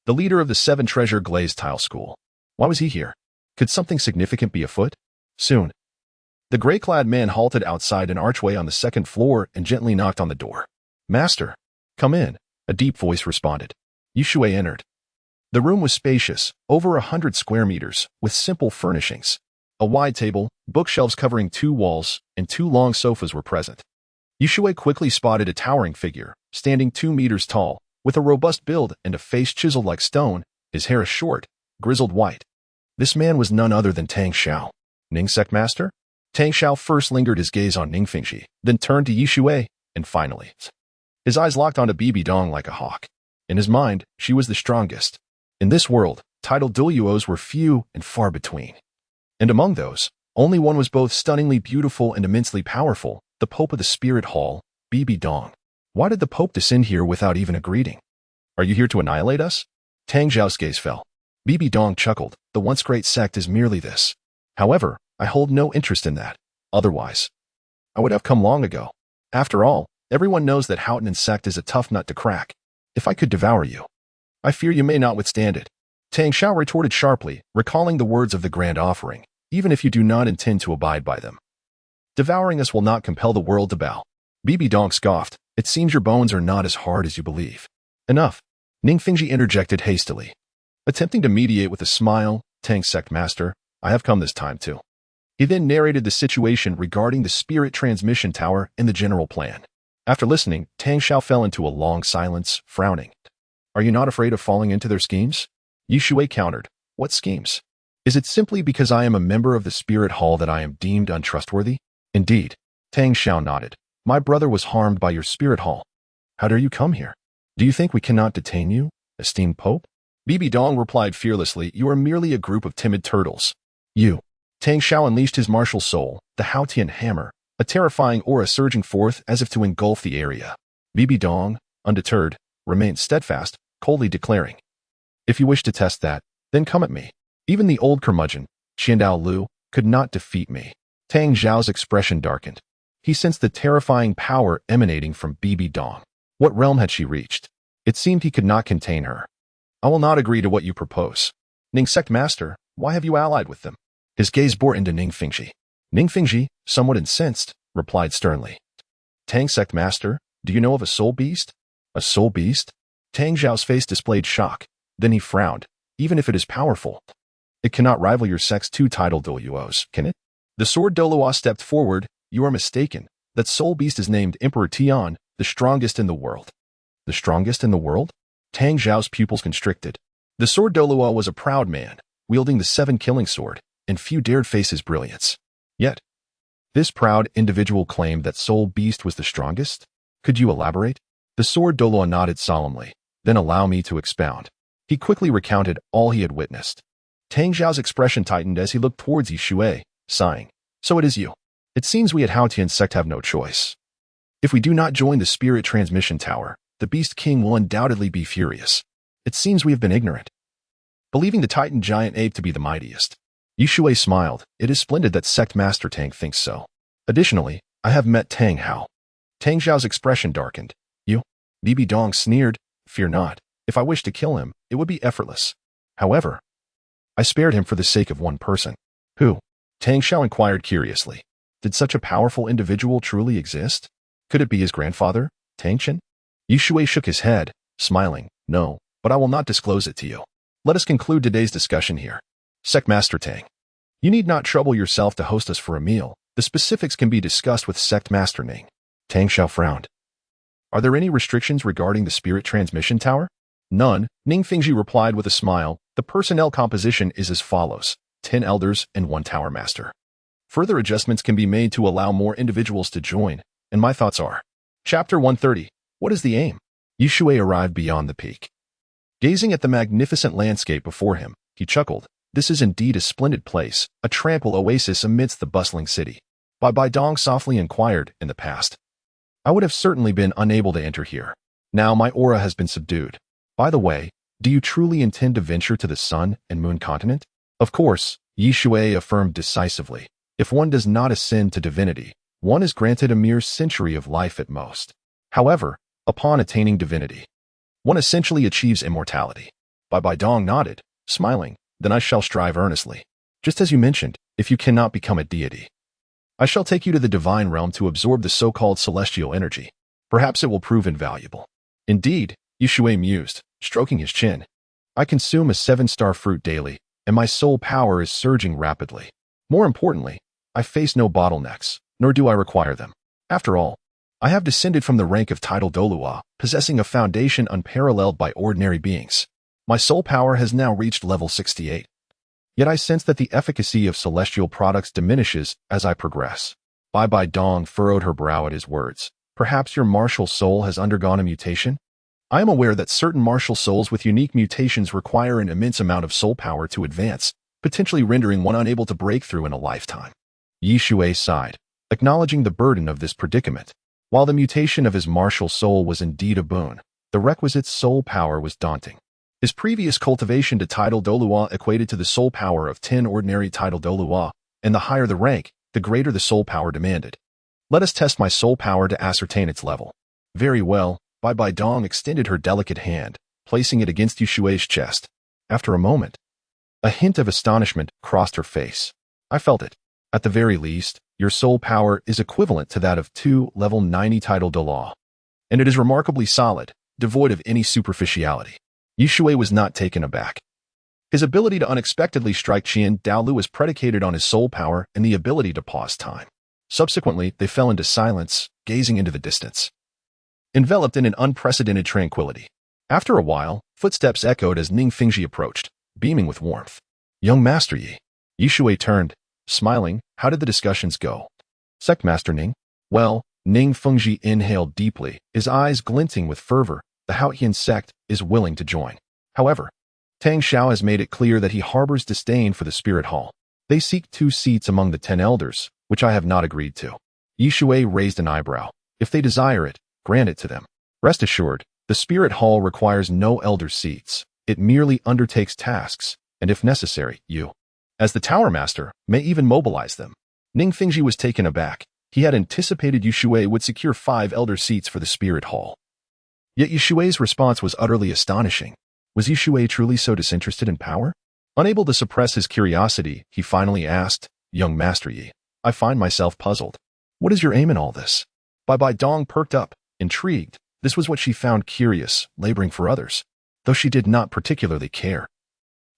the leader of the 7 treasure glazed tile school. Why was he here? Could something significant be afoot? Soon, the gray-clad man halted outside an archway on the 2nd floor and gently knocked on the door. "Master, come in," a deep voice responded. Shui entered. The room was spacious, over 100 square meters, with simple furnishings. A wide table, bookshelves covering 2 walls, and 2 long sofas were present. Shui quickly spotted a towering figure, standing 2 meters tall, with a robust build and a face chiseled like stone, his hair short, grizzled white. This man was none other than Tang Xiao. Ning sect master? Tang Xiao first lingered his gaze on Ningfengji, then turned to Shui, and finally, his eyes locked onto Bibi Dong like a hawk. In his mind, she was the strongest. In this world, titled Douluos were few and far between. And among those, only one was both stunningly beautiful and immensely powerful, the Pope of the Spirit Hall, Bibi Dong. Why did the Pope descend here without even a greeting? "Are you here to annihilate us?" Tang Xiao's gaze fell. Bibi Dong chuckled. "The once great sect is merely this. However, I hold no interest in that. Otherwise, I would have come long ago. After all, everyone knows that Houghton sect is a tough nut to crack. If I could devour you, I fear you may not withstand it." Tang Xiao retorted sharply, recalling the words of the Grand Offering, "Even if you do not intend to abide by them, devouring us will not compel the world to bow." Bibi Dong scoffed. "It seems your bones are not as hard as you believe." "Enough," Ningfengji interjected hastily. Attempting to mediate with a smile, "Tang sect master, I have come this time too." He then narrated the situation regarding the spirit transmission tower and the general plan. After listening, Tang Xiao fell into a long silence, frowning. "Are you not afraid of falling into their schemes?" Shui countered. "What schemes? Is it simply because I am a member of the Spirit Hall that I am deemed untrustworthy?" "Indeed." Tang Xiao nodded. "My brother was harmed by your Spirit Hall. How dare you come here? Do you think we cannot detain you, esteemed Pope?" Bibi Dong replied fearlessly, "You are merely a group of timid turtles." "You." Tang Xiao unleashed his martial soul, the Houghton hammer, a terrifying aura surging forth as if to engulf the area. Bibi Dong, undeterred, remained steadfast, coldly declaring, "If you wish to test that, then come at me. Even the old curmudgeon, Xiandao Lu, could not defeat me." Tang Xiao's expression darkened. He sensed the terrifying power emanating from Bibi Dong. What realm had she reached? It seemed he could not contain her. "I will not agree to what you propose." Ning Sect Master, why have you allied with them? His gaze bore into Ning Fingji. Ning Fingji, somewhat incensed, replied sternly. Tang Sect Master, do you know of a soul beast? A soul beast? Tang Xiao's face displayed shock. Then he frowned. Even if it is powerful, it cannot rival your sect's two title Douluos, can it? The sword Douluo stepped forward. You are mistaken. That soul beast is named Emperor Tian, the strongest in the world. The strongest in the world? Tang Xiao's pupils constricted. The sword Douluo was a proud man, wielding the seven-killing sword, and few dared face his brilliance. Yet, this proud individual claimed that soul beast was the strongest? Could you elaborate? The sword Douluo nodded solemnly. Then allow me to expound. He quickly recounted all he had witnessed. Tang Xiao's expression tightened as he looked towards Shui, sighing. So it is you. It seems we at Haotian sect have no choice. If we do not join the spirit transmission tower, the Beast King will undoubtedly be furious. It seems we have been ignorant, believing the Titan giant ape to be the mightiest. Shui smiled. It is splendid that Sect Master Tang thinks so. Additionally, I have met Tang Hao. Tang Xiao's expression darkened. You? Bibi Dong sneered. Fear not. If I wished to kill him, it would be effortless. However, I spared him for the sake of one person. Who? Tang Xiao inquired curiously. Did such a powerful individual truly exist? Could it be his grandfather, Tang Chen? Shui shook his head, smiling. No, but I will not disclose it to you. Let us conclude today's discussion here. Sect Master Tang, you need not trouble yourself to host us for a meal. The specifics can be discussed with Sect Master Ning. Tang Xiao frowned. Are there any restrictions regarding the spirit transmission tower? None, Ning Fingji replied with a smile. The personnel composition is as follows: 10 elders and 1 tower master. Further adjustments can be made to allow more individuals to join, and my thoughts are. Chapter 130. What is the aim? Shui arrived beyond the peak. Gazing at the magnificent landscape before him, he chuckled. This is indeed a splendid place, a tranquil oasis amidst the bustling city. Bai Dong softly inquired, in the past, I would have certainly been unable to enter here. Now my aura has been subdued. By the way, do you truly intend to venture to the Sun and Moon continent? Of course, Shui affirmed decisively. If one does not ascend to divinity, one is granted a mere century of life at most. However, upon attaining divinity, one essentially achieves immortality. Bai Dong nodded, smiling. Then I shall strive earnestly. Just as you mentioned, if you cannot become a deity, I shall take you to the divine realm to absorb the so-called celestial energy. Perhaps it will prove invaluable. Indeed, Shui mused, stroking his chin. I consume a 7-star fruit daily, and my soul power is surging rapidly. More importantly, I face no bottlenecks, nor do I require them. After all, I have descended from the rank of title Douluo, possessing a foundation unparalleled by ordinary beings. My soul power has now reached level 68. Yet I sense that the efficacy of celestial products diminishes as I progress. Bai Dong furrowed her brow at his words. Perhaps your martial soul has undergone a mutation? I am aware that certain martial souls with unique mutations require an immense amount of soul power to advance, potentially rendering one unable to break through in a lifetime. Shui sighed, acknowledging the burden of this predicament. While the mutation of his martial soul was indeed a boon, the requisite soul power was daunting. His previous cultivation to title Douluo equated to the soul power of 10 ordinary title Douluo, and the higher the rank, the greater the soul power demanded. Let us test my soul power to ascertain its level. Very well, Bai Dong extended her delicate hand, placing it against Shui's chest. After a moment, a hint of astonishment crossed her face. I felt it. At the very least, your soul power is equivalent to that of 2 level 90 title Douluo, and it is remarkably solid, devoid of any superficiality. Shui was not taken aback. His ability to unexpectedly strike Qian Daolu is predicated on his soul power and the ability to pause time. Subsequently, they fell into silence, gazing into the distance, enveloped in an unprecedented tranquility. After a while, footsteps echoed as Ning Fingji approached, beaming with warmth. Young Master Yi. Shui turned, smiling. How did the discussions go? Sect Master Ning? Well, Ning Fengji inhaled deeply, his eyes glinting with fervor. The Haotian sect is willing to join. However, Tang Xiao has made it clear that he harbors disdain for the spirit hall. They seek 2 seats among the 10 elders, which I have not agreed to. Shui raised an eyebrow. If they desire it, grant it to them. Rest assured, the spirit hall requires no elder seats. It merely undertakes tasks, and if necessary, you, as the tower master, may even mobilize them. Ning Fingji was taken aback. He had anticipated Shui would secure 5 elder seats for the spirit hall. Yet Shui's response was utterly astonishing. Was Shui truly so disinterested in power? Unable to suppress his curiosity, he finally asked, "Young Master Yi, I find myself puzzled. What is your aim in all this?" Bai Dong perked up, intrigued. This was what she found curious, laboring for others, though she did not particularly care.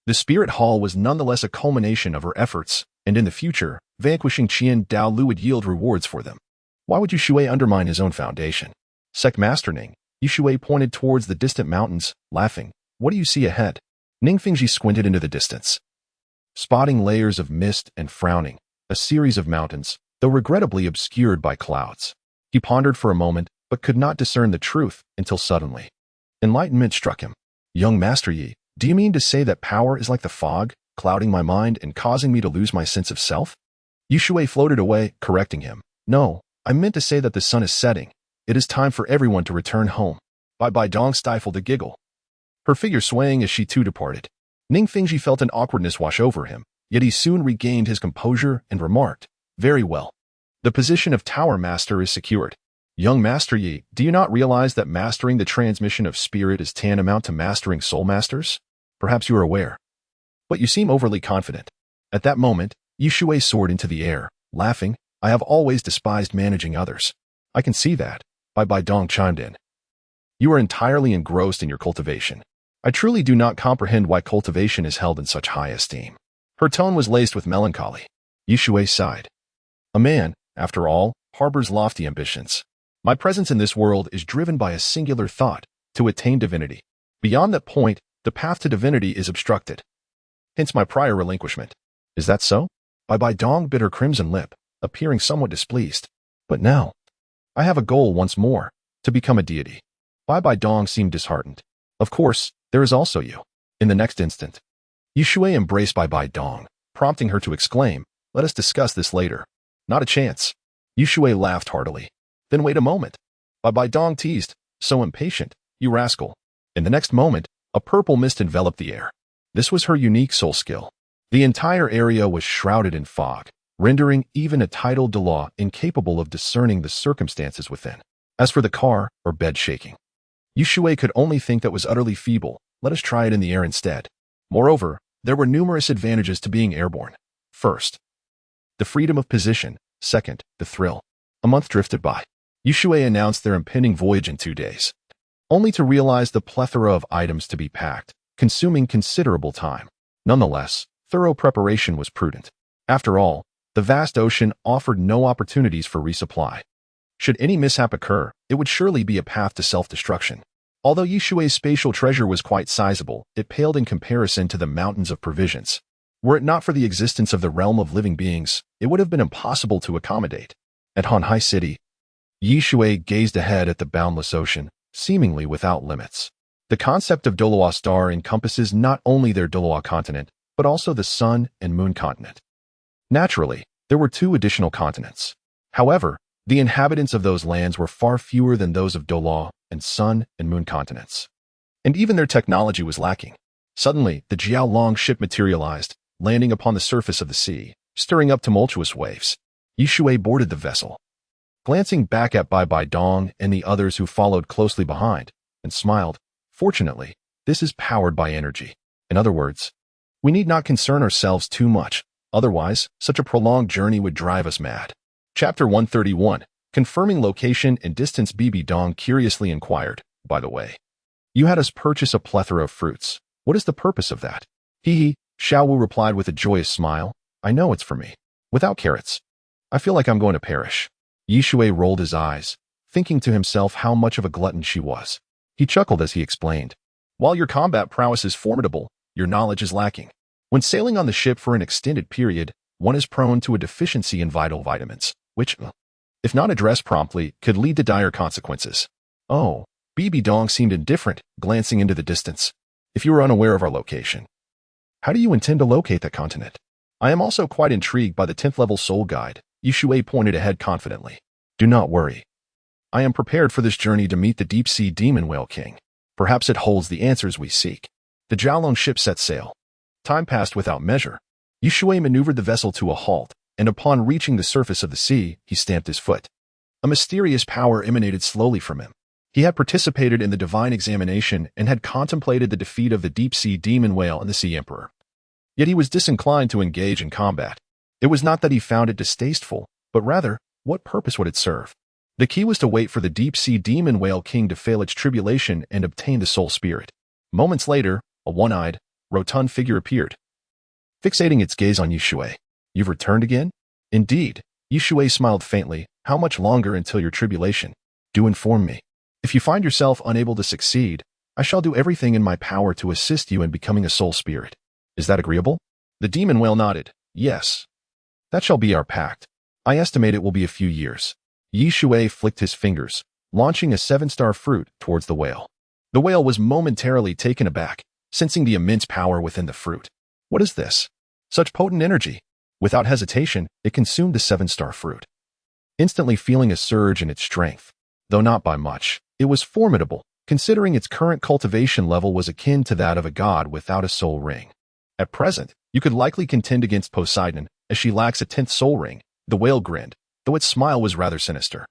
The Spirit Hall was nonetheless a culmination of her efforts, and in the future, vanquishing Qian Dao Lu would yield rewards for them. Why would Shui undermine his own foundation? Sec Master Ning, Shui pointed towards the distant mountains, laughing. What do you see ahead? Ning Fingji squinted into the distance, spotting layers of mist and frowning, a series of mountains, though regrettably obscured by clouds. He pondered for a moment, but could not discern the truth until suddenly enlightenment struck him. Young Master Yi, do you mean to say that power is like the fog, clouding my mind and causing me to lose my sense of self? Shui floated away, correcting him. No, I meant to say that the sun is setting. It is time for everyone to return home. Bai Dong stifled a giggle, her figure swaying as she too departed. Ning Fingji felt an awkwardness wash over him, yet he soon regained his composure and remarked, "Very well. The position of Tower Master is secured. Young Master Yi, do you not realize that mastering the transmission of spirit is tantamount to mastering soul masters? Perhaps you are aware. But you seem overly confident." At that moment, Shui soared into the air, laughing. "I have always despised managing others." "I can see that," Bai Dong chimed in. "You are entirely engrossed in your cultivation. I truly do not comprehend why cultivation is held in such high esteem." Her tone was laced with melancholy. Shui sighed. "A man, after all, harbors lofty ambitions. My presence in this world is driven by a singular thought, to attain divinity. Beyond that point, the path to divinity is obstructed. Hence my prior relinquishment." "Is that so?" Bai Dong bit her crimson lip, appearing somewhat displeased. "But now, I have a goal once more, to become a deity." Bai Dong seemed disheartened. "Of course, there is also you." In the next instant, Shui embraced Bai Dong, prompting her to exclaim, "Let us discuss this later." "Not a chance." Shui laughed heartily. "Then wait a moment." Bai Dong teased, "So impatient, you rascal." In the next moment, a purple mist enveloped the air. This was her unique soul skill. The entire area was shrouded in fog, rendering even a titled Douluo incapable of discerning the circumstances within. As for the car or bed shaking, Shui could only think that was utterly feeble. Let us try it in the air instead. Moreover, there were numerous advantages to being airborne. First, the freedom of position. Second, the thrill. A month drifted by. Shui announced their impending voyage in 2 days, only to realize the plethora of items to be packed, consuming considerable time. Nonetheless, thorough preparation was prudent. After all, the vast ocean offered no opportunities for resupply. Should any mishap occur, it would surely be a path to self-destruction. Although Shui's spatial treasure was quite sizable, it paled in comparison to the mountains of provisions. Were it not for the existence of the realm of living beings, it would have been impossible to accommodate. At Hanhai City, Shui gazed ahead at the boundless ocean, seemingly without limits. The concept of Douluo Star encompasses not only their Douluo Continent, but also the Sun and Moon Continent. Naturally, there were 2 additional continents. However, the inhabitants of those lands were far fewer than those of Douluo and Sun and Moon continents. And even their technology was lacking. Suddenly, the Jiaolong ship materialized, landing upon the surface of the sea, stirring up tumultuous waves. Shui boarded the vessel, glancing back at Bai Dong and the others who followed closely behind, and smiled. "Fortunately, this is powered by energy. In other words, we need not concern ourselves too much. Otherwise, such a prolonged journey would drive us mad." Chapter 131, Confirming Location and Distance. Dong curiously inquired, "By the way, you had us purchase a plethora of fruits. What is the purpose of that?" "Hee, Xiao Wu replied with a joyous smile. "I know it's for me. Without carrots, I feel like I'm going to perish." Shui rolled his eyes, thinking to himself how much of a glutton she was. He chuckled as he explained, "While your combat prowess is formidable, your knowledge is lacking. When sailing on the ship for an extended period, one is prone to a deficiency in vital vitamins, which, if not addressed promptly, could lead to dire consequences." "Oh." Dong seemed indifferent, glancing into the distance. "If you are unaware of our location, how do you intend to locate that continent?" "I am also quite intrigued by the 10th level soul guide." Shui pointed ahead confidently. "Do not worry. I am prepared for this journey to meet the deep-sea demon whale king. Perhaps it holds the answers we seek." The Jiaolong ship set sail. Time passed without measure. Shui maneuvered the vessel to a halt, and upon reaching the surface of the sea, he stamped his foot. A mysterious power emanated slowly from him. He had participated in the divine examination and had contemplated the defeat of the deep-sea demon whale and the Sea Emperor. Yet he was disinclined to engage in combat. It was not that he found it distasteful, but rather, what purpose would it serve? The key was to wait for the deep-sea demon whale king to fail its tribulation and obtain the soul spirit. Moments later, a one-eyed, rotund figure appeared, fixating its gaze on Shui. You've returned again? Indeed. Shui smiled faintly. How much longer until your tribulation? Do inform me. If you find yourself unable to succeed, I shall do everything in my power to assist you in becoming a soul spirit. Is that agreeable? The demon whale nodded. Yes. That shall be our pact. I estimate it will be a few years. Shui flicked his fingers, launching a 7-star fruit towards the whale. The whale was momentarily taken aback, sensing the immense power within the fruit. What is this? Such potent energy. Without hesitation, it consumed the 7-star fruit, instantly feeling a surge in its strength. Though not by much, it was formidable, considering its current cultivation level was akin to that of a god without a soul ring. At present, you could likely contend against Poseidon, as she lacks a 10th soul ring. The whale grinned, though its smile was rather sinister.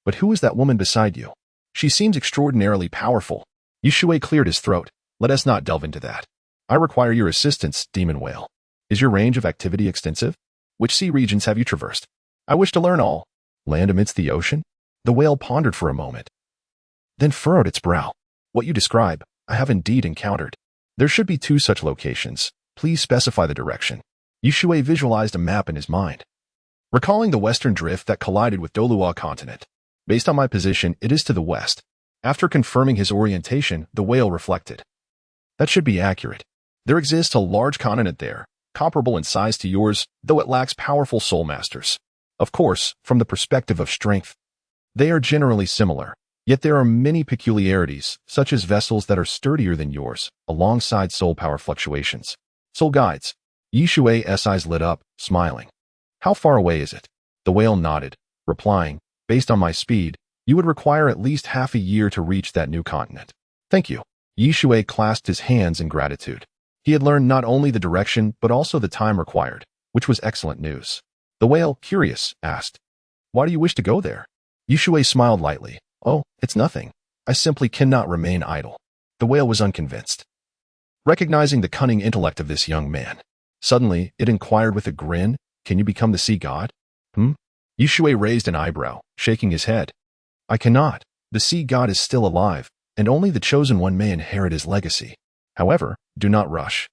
But who is that woman beside you? She seems extraordinarily powerful. Shui cleared his throat. Let us not delve into that. I require your assistance, demon whale. Is your range of activity extensive? Which sea regions have you traversed? I wish to learn all. Land amidst the ocean? The whale pondered for a moment, then furrowed its brow. What you describe, I have indeed encountered. There should be 2 such locations. Please specify the direction. Shui visualized a map in his mind, recalling the western drift that collided with Douluo Continent. Based on my position, it is to the west. After confirming his orientation, the whale reflected. That should be accurate. There exists a large continent there, comparable in size to yours, though it lacks powerful soul masters. Of course, from the perspective of strength, they are generally similar. Yet there are many peculiarities, such as vessels that are sturdier than yours, alongside soul power fluctuations. Soul guides. Shui's eyes lit up, smiling. How far away is it? The whale nodded, replying, based on my speed, you would require at least half a year to reach that new continent. Thank you. Shui clasped his hands in gratitude. He had learned not only the direction, but also the time required, which was excellent news. The whale, curious, asked, why do you wish to go there? Shui smiled lightly. Oh, it's nothing. I simply cannot remain idle. The whale was unconvinced, recognizing the cunning intellect of this young man. Suddenly, it inquired with a grin, can you become the sea god? Shui raised an eyebrow, shaking his head. I cannot. The sea god is still alive, and only the chosen one may inherit his legacy. However, do not rush.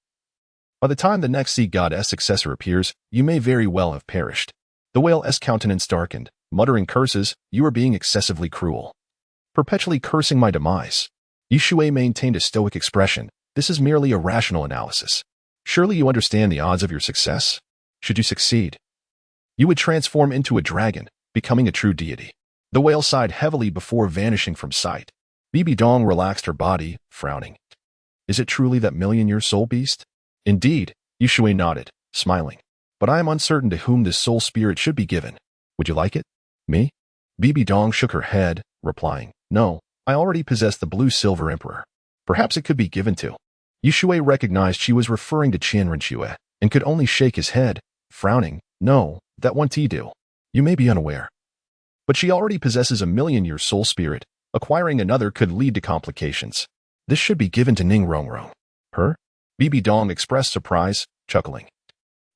By the time the next sea god's successor appears, you may very well have perished. The whale's countenance darkened, muttering curses, you are being excessively cruel. Perpetually cursing my demise. Shui maintained a stoic expression. This is merely a rational analysis. Surely you understand the odds of your success? Should you succeed, you would transform into a dragon, becoming a true deity. The whale sighed heavily before vanishing from sight. Bibi Dong relaxed her body, frowning. Is it truly that million-year soul beast? Indeed, Shui nodded, smiling. But I am uncertain to whom this soul spirit should be given. Would you like it? Me? Bibi Dong shook her head, replying, no, I already possess the blue-silver emperor. Perhaps it could be given to. Shui recognized she was referring to Qian Renxue, and could only shake his head, frowning. No, that won't do. You may be unaware. But she already possesses a million-year soul spirit. Acquiring another could lead to complications. This should be given to Ning Rongrong. Her? Bibi Dong expressed surprise, chuckling.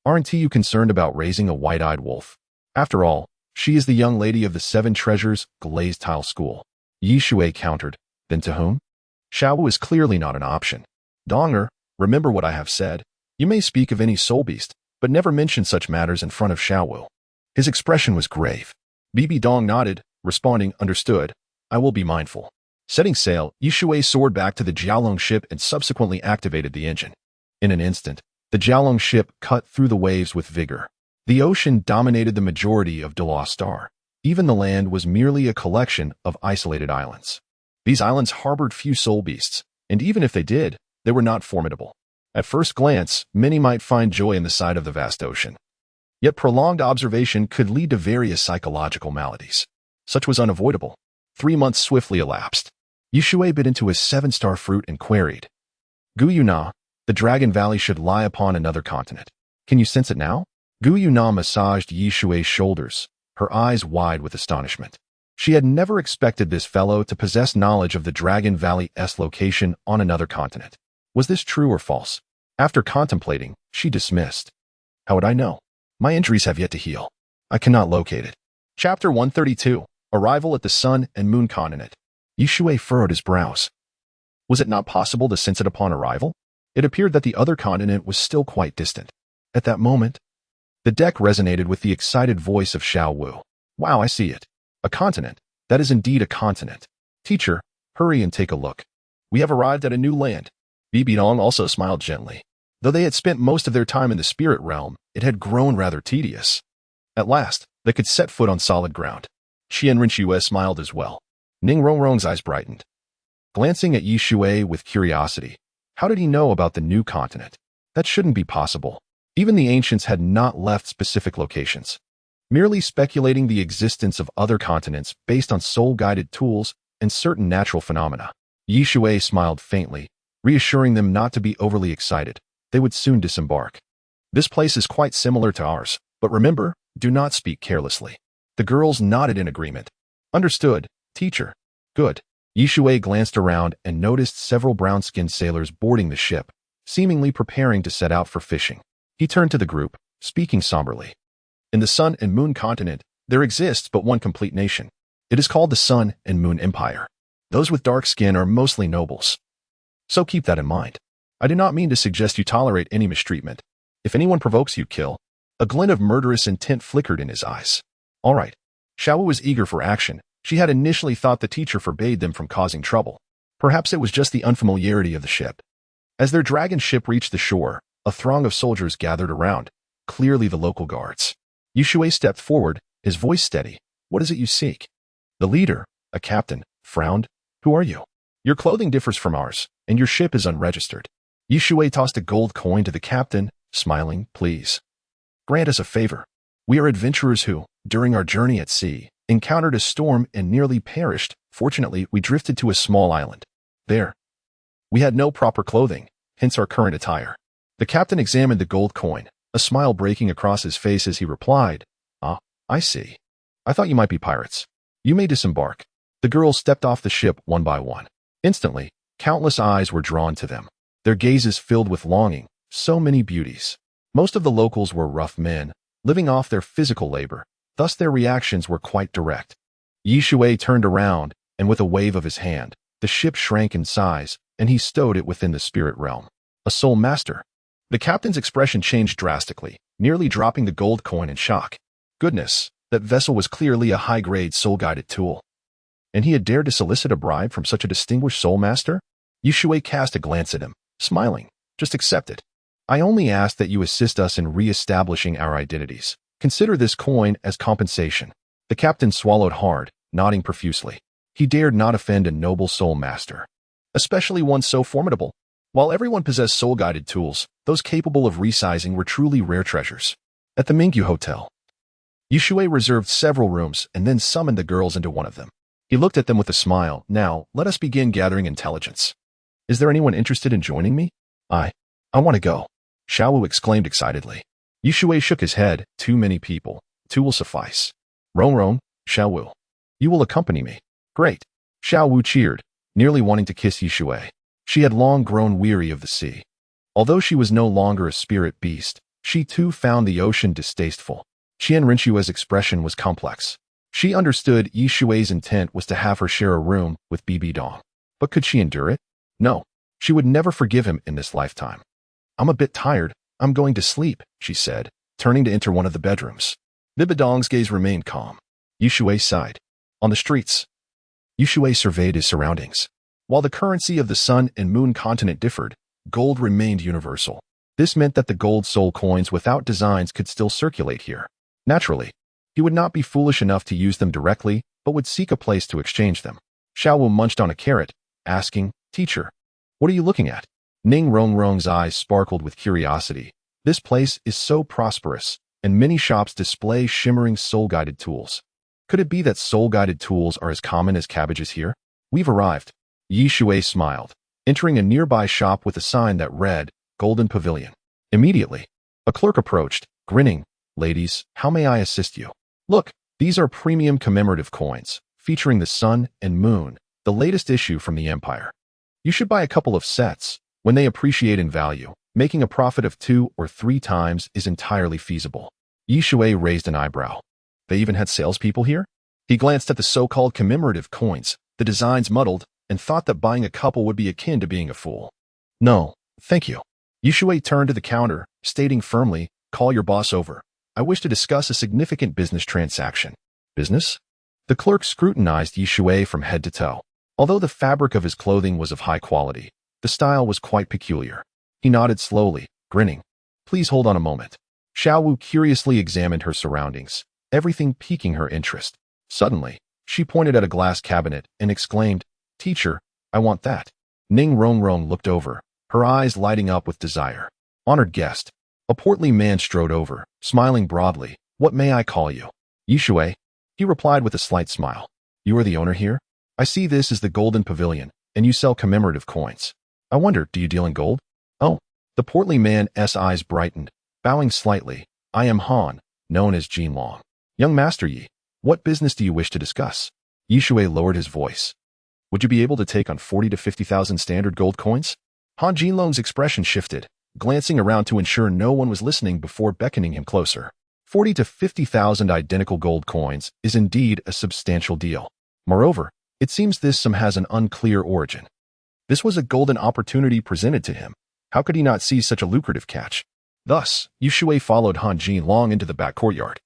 Aren't you concerned about raising a white-eyed wolf? After all, she is the young lady of the 7 treasures, glazed tile school. Shui countered. Then to whom? Xiaowu is clearly not an option. Donger, remember what I have said. You may speak of any soul beast, but never mention such matters in front of Xiaowu. His expression was grave. Bibi Dong nodded, responding, understood. I will be mindful. Setting sail, Shui soared back to the Jiaolong ship and subsequently activated the engine. In an instant, the Jiaolong ship cut through the waves with vigor. The ocean dominated the majority of Douluo Star. Even the land was merely a collection of isolated islands. These islands harbored few soul beasts, and even if they did, they were not formidable. At first glance, many might find joy in the sight of the vast ocean. Yet prolonged observation could lead to various psychological maladies. Such was unavoidable. 3 months swiftly elapsed. Shui bit into his 7-star fruit and queried. Gu Yuna, the Dragon Valley should lie upon another continent. Can you sense it now? Gu Yuna massaged Shui's shoulders, her eyes wide with astonishment. She had never expected this fellow to possess knowledge of the Dragon Valley's location on another continent. Was this true or false? After contemplating, she dismissed. How would I know? My injuries have yet to heal. I cannot locate it. Chapter 132. Arrival at the Sun and Moon Continent. Shui furrowed his brows. Was it not possible to sense it upon arrival? It appeared that the other continent was still quite distant. At that moment, the deck resonated with the excited voice of Xiao Wu. Wow, I see it. A continent. That is indeed a continent. Teacher, hurry and take a look. We have arrived at a new land. Bibidong also smiled gently. Though they had spent most of their time in the spirit realm, it had grown rather tedious. At last, they could set foot on solid ground. Qian Rinxue smiled as well. Ning Rongrong's eyes brightened. Glancing at Yi Shui with curiosity, how did he know about the new continent? That shouldn't be possible. Even the ancients had not left specific locations. Merely speculating the existence of other continents based on soul-guided tools and certain natural phenomena. Yi Shui smiled faintly, reassuring them not to be overly excited. They would soon disembark. This place is quite similar to ours, but remember, do not speak carelessly. The girls nodded in agreement. Understood, teacher. Good. Yi Shui glanced around and noticed several brown-skinned sailors boarding the ship, seemingly preparing to set out for fishing. He turned to the group, speaking somberly. In the Sun and Moon continent, there exists but one complete nation. It is called the Sun and Moon Empire. Those with dark skin are mostly nobles. So keep that in mind. I do not mean to suggest you tolerate any mistreatment. If anyone provokes you, kill. A glint of murderous intent flickered in his eyes. All right. Xiaowu was eager for action. She had initially thought the teacher forbade them from causing trouble. Perhaps it was just the unfamiliarity of the ship. As their dragon ship reached the shore, a throng of soldiers gathered around, clearly the local guards. Yi Shui stepped forward, his voice steady. What is it you seek? The leader, a captain, frowned. Who are you? Your clothing differs from ours, and your ship is unregistered. Yi Shui tossed a gold coin to the captain, smiling. Please. Grant us a favor. We are adventurers who, during our journey at sea, encountered a storm and nearly perished. Fortunately, we drifted to a small island. There. We had no proper clothing, hence our current attire. The captain examined the gold coin, a smile breaking across his face as he replied, Ah, I see. I thought you might be pirates. You may disembark. The girls stepped off the ship one by one. Instantly, countless eyes were drawn to them, their gazes filled with longing. So many beauties. Most of the locals were rough men, living off their physical labor, thus their reactions were quite direct. Yi Shui turned around, and with a wave of his hand, the ship shrank in size, and he stowed it within the spirit realm. A soul master. The captain's expression changed drastically, nearly dropping the gold coin in shock. Goodness, that vessel was clearly a high-grade soul-guided tool. And he had dared to solicit a bribe from such a distinguished soul master? Yi Shui cast a glance at him, smiling. Just accept it. I only ask that you assist us in re-establishing our identities. Consider this coin as compensation. The captain swallowed hard, nodding profusely. He dared not offend a noble soul master, especially one so formidable. While everyone possessed soul-guided tools, those capable of resizing were truly rare treasures. At the Mingyu Hotel, Yi Shui reserved several rooms and then summoned the girls into one of them. He looked at them with a smile. Now, let us begin gathering intelligence. Is there anyone interested in joining me? I want to go. Xiaowu exclaimed excitedly. Yi Shui shook his head. Too many people. Two will suffice. Rong, Xiaowu. You will accompany me. Great. Xiaowu cheered, nearly wanting to kiss Yi Shui. She had long grown weary of the sea. Although she was no longer a spirit beast, she too found the ocean distasteful. Qian Rinxue's expression was complex. She understood Yi Shui's intent was to have her share a room with Bibidong. But could she endure it? No. She would never forgive him in this lifetime. I'm a bit tired. I'm going to sleep, she said, turning to enter one of the bedrooms. Bibidong's gaze remained calm. Yi Shui sighed. On the streets, Yi Shui surveyed his surroundings. While the currency of the Sun and Moon continent differed, gold remained universal. This meant that the gold soul coins without designs could still circulate here. Naturally, he would not be foolish enough to use them directly, but would seek a place to exchange them. Xiaowu munched on a carrot, asking, Teacher, what are you looking at? Ning Rongrong's eyes sparkled with curiosity. This place is so prosperous, and many shops display shimmering soul-guided tools. Could it be that soul-guided tools are as common as cabbages here? We've arrived. Yi Shui smiled, entering a nearby shop with a sign that read, Golden Pavilion. Immediately, a clerk approached, grinning. Ladies, how may I assist you? Look, these are premium commemorative coins, featuring the Sun and Moon, the latest issue from the Empire. You should buy a couple of sets. When they appreciate in value, Making a profit of 2 or 3 times is entirely feasible. Shui raised an eyebrow. They even had salespeople here? He glanced at the so-called commemorative coins, the designs muddled, and thought that buying a couple would be akin to being a fool. No, thank you. Shui turned to the counter, stating firmly, "Call your boss over. I wish to discuss a significant business transaction." Business? The clerk scrutinized Shui from head to toe. Although the fabric of his clothing was of high quality, the style was quite peculiar. He nodded slowly, grinning. "Please hold on a moment." Xiaowu curiously examined her surroundings, everything piquing her interest. Suddenly, she pointed at a glass cabinet and exclaimed, "Teacher, I want that." Ning Rongrong looked over, her eyes lighting up with desire. "Honored guest." A portly man strode over, smiling broadly. "What may I call you?" "Shui." He replied with a slight smile. "You are the owner here? I see this is the Golden Pavilion, and you sell commemorative coins. I wonder, do you deal in gold?" "Oh." The portly man's eyes brightened, bowing slightly. "I am Han, known as Jinlong. Young Master Yi, what business do you wish to discuss?" Shui lowered his voice. "Would you be able to take on 40 to 50,000 standard gold coins?" Han Jinlong's expression shifted, glancing around to ensure no one was listening before beckoning him closer. 40 to 50,000 identical gold coins is indeed a substantial deal. Moreover, it seems this sum has an unclear origin. This was a golden opportunity presented to him. How could he not see such a lucrative catch? Thus, Shui followed Han Jinlong into the back courtyard.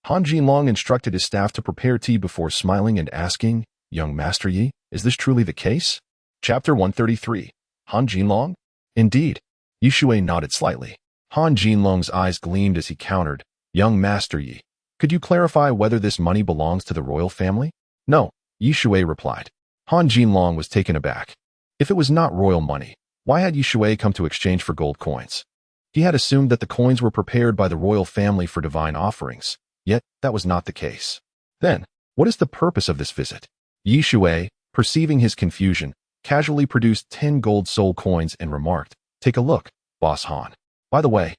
Han Jinlong instructed his staff to prepare tea before smiling and asking, "Young Master Yi, is this truly the case?" Chapter 133. Han Jinlong? Indeed. Shui nodded slightly. Han Jinlong's eyes gleamed as he countered, "Young Master Yi, could you clarify whether this money belongs to the royal family?" "No," Shui replied. Han Jinlong was taken aback. If it was not royal money, why had Shui come to exchange for gold coins? He had assumed that the coins were prepared by the royal family for divine offerings, yet that was not the case. Then, what is the purpose of this visit? Shui, perceiving his confusion, casually produced 10 gold soul coins and remarked, "Take a look, Boss Han. By the way,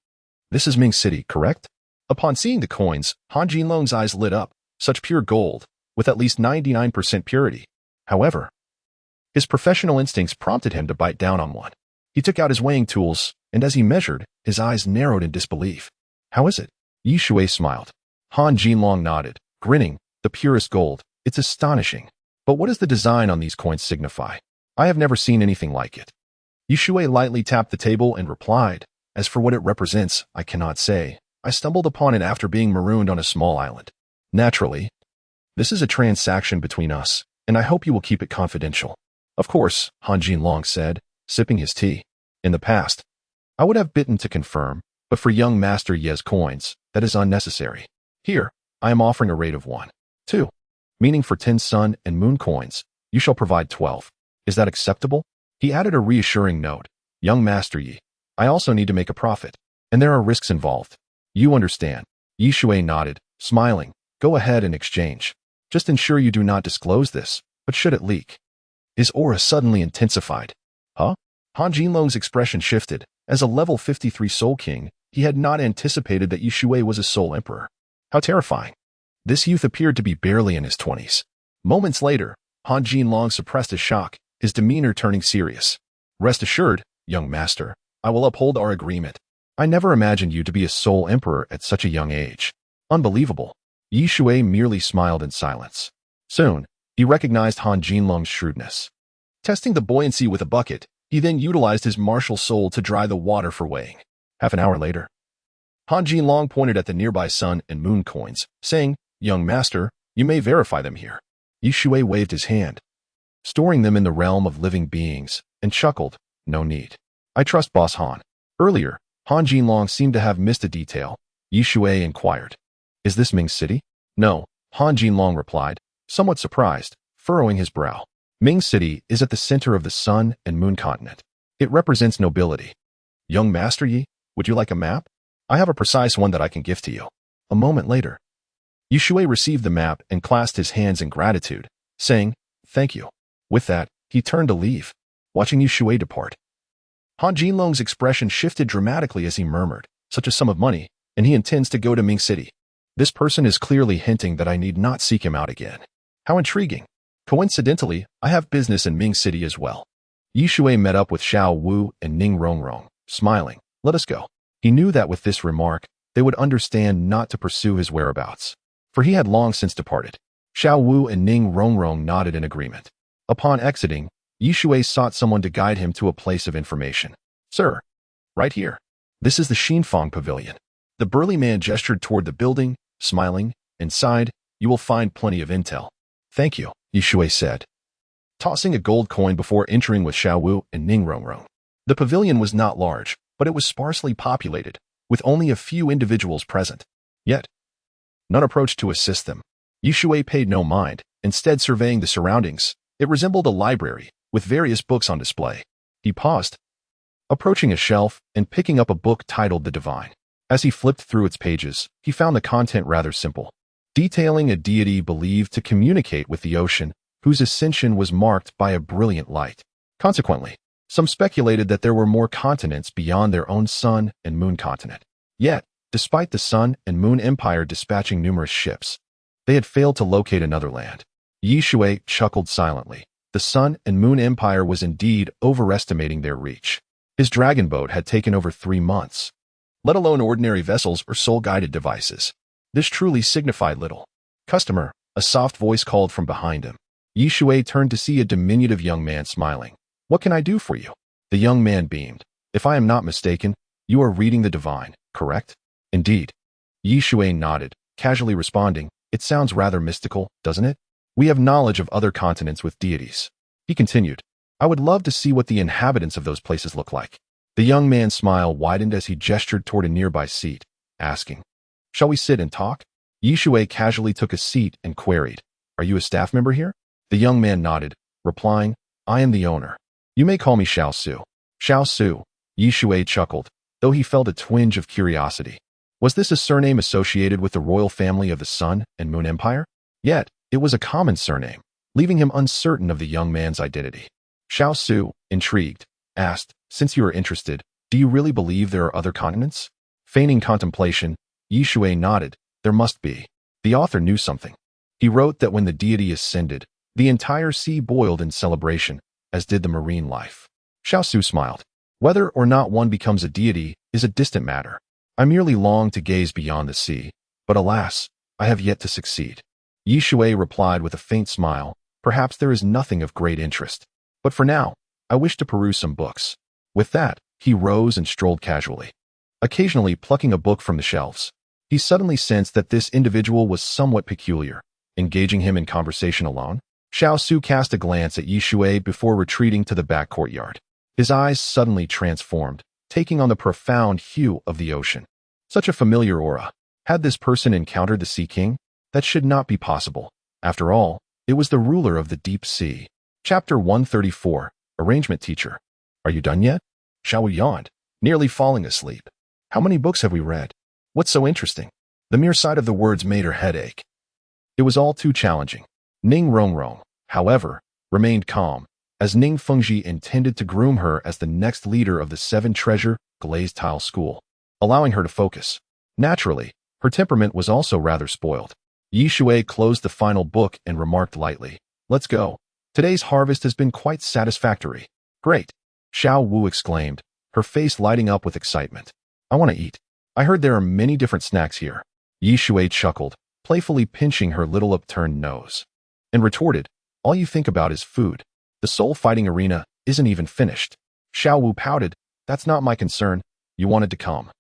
this is Ming City, correct?" Upon seeing the coins, Han Jinlong's eyes lit up, such pure gold, with at least 99% purity. However, his professional instincts prompted him to bite down on one. He took out his weighing tools, and as he measured, his eyes narrowed in disbelief. "How is it?" Shui smiled. Han Jinlong nodded, grinning, "The purest gold. It's astonishing. But what does the design on these coins signify? I have never seen anything like it." Shui lightly tapped the table and replied, "As for what it represents, I cannot say. I stumbled upon it after being marooned on a small island. Naturally, this is a transaction between us, and I hope you will keep it confidential." "Of course," Han Jinlong said, sipping his tea. "In the past, I would have bitten to confirm, but for young Master Ye's coins, that is unnecessary. Here, I am offering a rate of 1, 2, meaning for 10 sun and moon coins, you shall provide 12. Is that acceptable?" He added a reassuring note, "Young Master Yi, I also need to make a profit, and there are risks involved. You understand." Shui nodded, smiling. "Go ahead and exchange. Just ensure you do not disclose this, but should it leak." His aura suddenly intensified. "Huh?" Han Jinlong's expression shifted. As a level 53 Soul King, he had not anticipated that Shui was a Soul Emperor. How terrifying. This youth appeared to be barely in his 20s. Moments later, Han Jinlong suppressed his shock, his demeanor turning serious. "Rest assured, young master, I will uphold our agreement. I never imagined you to be a Soul Emperor at such a young age. Unbelievable." Shui merely smiled in silence. Soon, he recognized Han Jinlong's shrewdness. Testing the buoyancy with a bucket, he then utilized his martial soul to dry the water for weighing. Half an hour later, Han Jinlong pointed at the nearby sun and moon coins, saying, "Young master, you may verify them here." Shui waved his hand, storing them in the realm of living beings, and chuckled, "No need. I trust Boss Han." Earlier, Han Jinlong seemed to have missed a detail. Shui inquired, "Is this Ming City?" "No," Han Jinlong replied, somewhat surprised, furrowing his brow. "Ming City is at the center of the Sun and Moon continent. It represents nobility. Young Master Yi, would you like a map? I have a precise one that I can give to you." A moment later, Shui received the map and clasped his hands in gratitude, saying, "Thank you." With that, he turned to leave, watching Shui depart. Han Jinlong's expression shifted dramatically as he murmured, "Such a sum of money, and he intends to go to Ming City. This person is clearly hinting that I need not seek him out again. How intriguing. Coincidentally, I have business in Ming City as well." Shui met up with Xiao Wu and Ning Rongrong, smiling. Let us go. He knew that with this remark, they would understand not to pursue his whereabouts, for he had long since departed. Xiao Wu and Ning Rongrong nodded in agreement. Upon exiting, Shui sought someone to guide him to a place of information. Sir, right here. This is the Xinfang Pavilion. The burly man gestured toward the building, smiling. Inside, you will find plenty of intel. Thank you, Shui said, tossing a gold coin before entering with Xiao Wu and Ning Rongrong. The pavilion was not large, but it was sparsely populated, with only a few individuals present. Yet, none approached to assist them. Shui paid no mind, instead surveying the surroundings. It resembled a library, with various books on display. He paused, approaching a shelf and picking up a book titled The Divine. As he flipped through its pages, he found the content rather simple, detailing a deity believed to communicate with the ocean, whose ascension was marked by a brilliant light. Consequently, some speculated that there were more continents beyond their own sun and moon continent. Yet, despite the Sun and Moon Empire dispatching numerous ships, they had failed to locate another land. Shui chuckled silently. The Sun and Moon Empire was indeed overestimating their reach. His dragon boat had taken over 3 months, let alone ordinary vessels or soul-guided devices. This truly signified little. Customer, a soft voice called from behind him. Shui turned to see a diminutive young man smiling. What can I do for you? The young man beamed. If I am not mistaken, you are reading the Divine, correct? Indeed. Shui nodded, casually responding, it sounds rather mystical, doesn't it? We have knowledge of other continents with deities. He continued, I would love to see what the inhabitants of those places look like. The young man's smile widened as he gestured toward a nearby seat, asking, shall we sit and talk? Shui casually took a seat and queried, are you a staff member here? The young man nodded, replying, I am the owner. You may call me Xiao Su. Xiao Su, Shui chuckled, though he felt a twinge of curiosity. Was this a surname associated with the royal family of the Sun and Moon Empire? Yet, it was a common surname, leaving him uncertain of the young man's identity. Xiao Su, intrigued, asked, since you are interested, do you really believe there are other continents? Feigning contemplation, Shui nodded, there must be. The author knew something. He wrote that when the deity ascended, the entire sea boiled in celebration, as did the marine life. Xiao Su smiled. Whether or not one becomes a deity is a distant matter. I merely long to gaze beyond the sea, but alas, I have yet to succeed. Shui replied with a faint smile, perhaps there is nothing of great interest. But for now, I wish to peruse some books. With that, he rose and strolled casually, occasionally plucking a book from the shelves. He suddenly sensed that this individual was somewhat peculiar, engaging him in conversation alone. Xiao Su cast a glance at Shui before retreating to the back courtyard. His eyes suddenly transformed, taking on the profound hue of the ocean. Such a familiar aura. Had this person encountered the Sea King? That should not be possible. After all, it was the ruler of the deep sea. Chapter 134, Arrangement Teacher. Are you done yet? Xiao yawned, nearly falling asleep. How many books have we read? What's so interesting? The mere sight of the words made her head ache. It was all too challenging. Ning Rongrong, however, remained calm, as Ning Fengji intended to groom her as the next leader of the 7-treasure glazed tile school, allowing her to focus. Naturally, her temperament was also rather spoiled. Shui closed the final book and remarked lightly, let's go. Today's harvest has been quite satisfactory. Great. Xiao Wu exclaimed, her face lighting up with excitement. I want to eat. I heard there are many different snacks here. Shui chuckled, playfully pinching her little upturned nose, and retorted, all you think about is food. The soul-fighting arena isn't even finished. Xiao Wu pouted, that's not my concern. You wanted to come.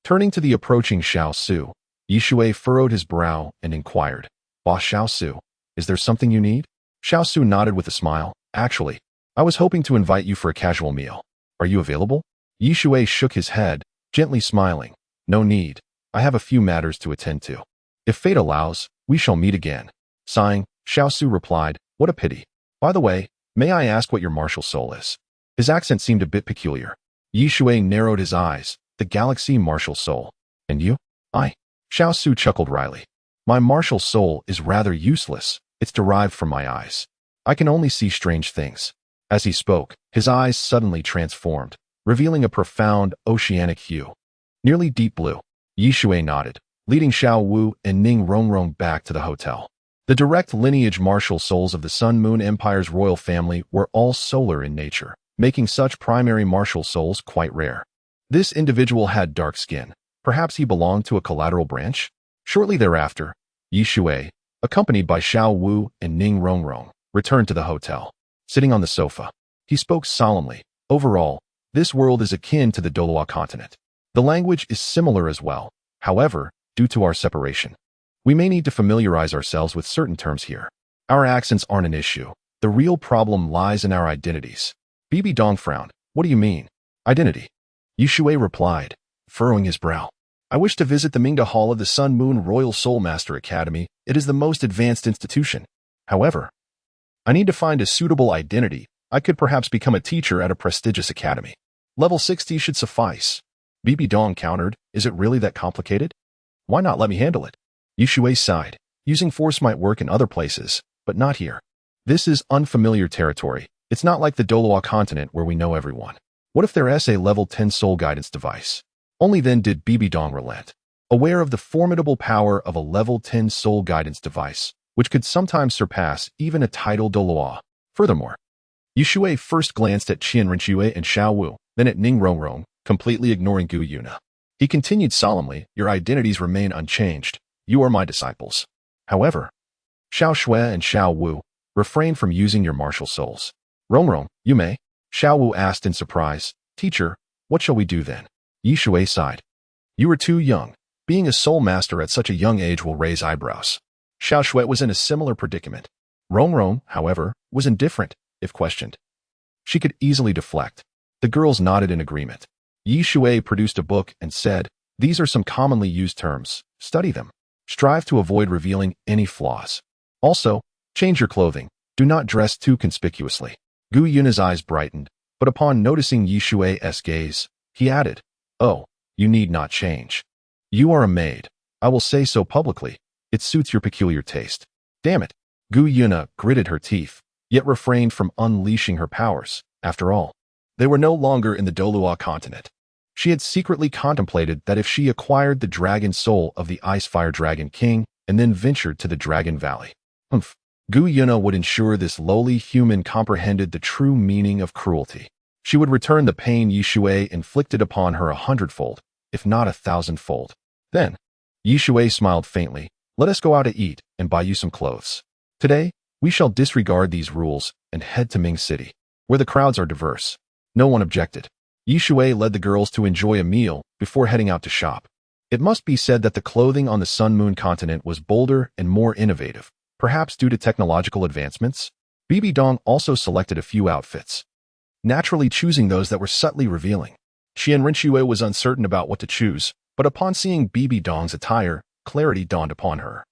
Turning to the approaching Xiao Su, Shui furrowed his brow and inquired, Boss Xiao Su, is there something you need? Xiao Su nodded with a smile. Actually, I was hoping to invite you for a casual meal. Are you available? Shui shook his head, gently smiling. No need. I have a few matters to attend to. If fate allows, we shall meet again. Sighing, Xiao Su replied, what a pity. By the way, may I ask what your martial soul is? His accent seemed a bit peculiar. Shui narrowed his eyes. The galaxy martial soul. And you? Xiao Su chuckled wryly. My martial soul is rather useless. It's derived from my eyes. I can only see strange things. As he spoke, his eyes suddenly transformed, revealing a profound oceanic hue, nearly deep blue. Shui nodded, leading Xiao Wu and Ning Rongrong back to the hotel. The direct lineage martial souls of the Sun Moon Empire's royal family were all solar in nature, making such primary martial souls quite rare. This individual had dark skin. Perhaps he belonged to a collateral branch? Shortly thereafter, Yi Shui, accompanied by Xiao Wu and Ning Rongrong, returned to the hotel. Sitting on the sofa, he spoke solemnly. Overall, this world is akin to the Douluo Continent. The language is similar as well. However, due to our separation, we may need to familiarize ourselves with certain terms here. Our accents aren't an issue. The real problem lies in our identities. Bibi Dong frowned. What do you mean? Identity? Yi Shui replied, furrowing his brow. I wish to visit the Mingda Hall of the Sun Moon Royal Soul Master Academy. It is the most advanced institution. However, I need to find a suitable identity. I could perhaps become a teacher at a prestigious academy. Level 60 should suffice. Bibi Dong countered, is it really that complicated? Why not let me handle it? Yi Shui sighed. Using force might work in other places, but not here. This is unfamiliar territory. It's not like the Douluo Continent where we know everyone. What if there's a level 10 soul guidance device? Only then did Bibi Dong relent. Aware of the formidable power of a level 10 soul guidance device, which could sometimes surpass even a title Douluo. Furthermore, Yi Shui first glanced at Qian Renxue and Xiao Wu, then at Ning Rongrong, completely ignoring Gu Yuna. He continued solemnly, your identities remain unchanged. You are my disciples. However, Xiao Shui and Xiao Wu, refrain from using your martial souls. Rongrong, you may. Xiao Wu asked in surprise, teacher, what shall we do then? Yi Shui sighed. You are too young. Being a soul master at such a young age will raise eyebrows. Xiao Shui was in a similar predicament. Rongrong, however, was indifferent, if questioned. She could easily deflect. The girls nodded in agreement. Yi Shui produced a book and said, these are some commonly used terms. Study them. Strive to avoid revealing any flaws. Also, change your clothing. Do not dress too conspicuously. Gu Yuna's eyes brightened, but upon noticing Yi Shui's gaze, he added, oh, you need not change. You are a maid. I will say so publicly. It suits your peculiar taste. Damn it. Gu Yuna gritted her teeth, yet refrained from unleashing her powers. After all, they were no longer in the Douluo Continent. She had secretly contemplated that if she acquired the dragon soul of the Ice Fire Dragon King and then ventured to the Dragon Valley, Gu Yuna would ensure this lowly human comprehended the true meaning of cruelty. She would return the pain Yi Shui inflicted upon her 100-fold, if not 1,000-fold. Then, Yi Shui smiled faintly, let us go out to eat and buy you some clothes. Today, we shall disregard these rules and head to Ming City, where the crowds are diverse. No one objected. Yi Shui led the girls to enjoy a meal before heading out to shop. It must be said that the clothing on the Sun Moon continent was bolder and more innovative, perhaps due to technological advancements. Bibi Dong also selected a few outfits, naturally choosing those that were subtly revealing. Qian Renxue was uncertain about what to choose, but upon seeing Bibi Dong's attire, clarity dawned upon her,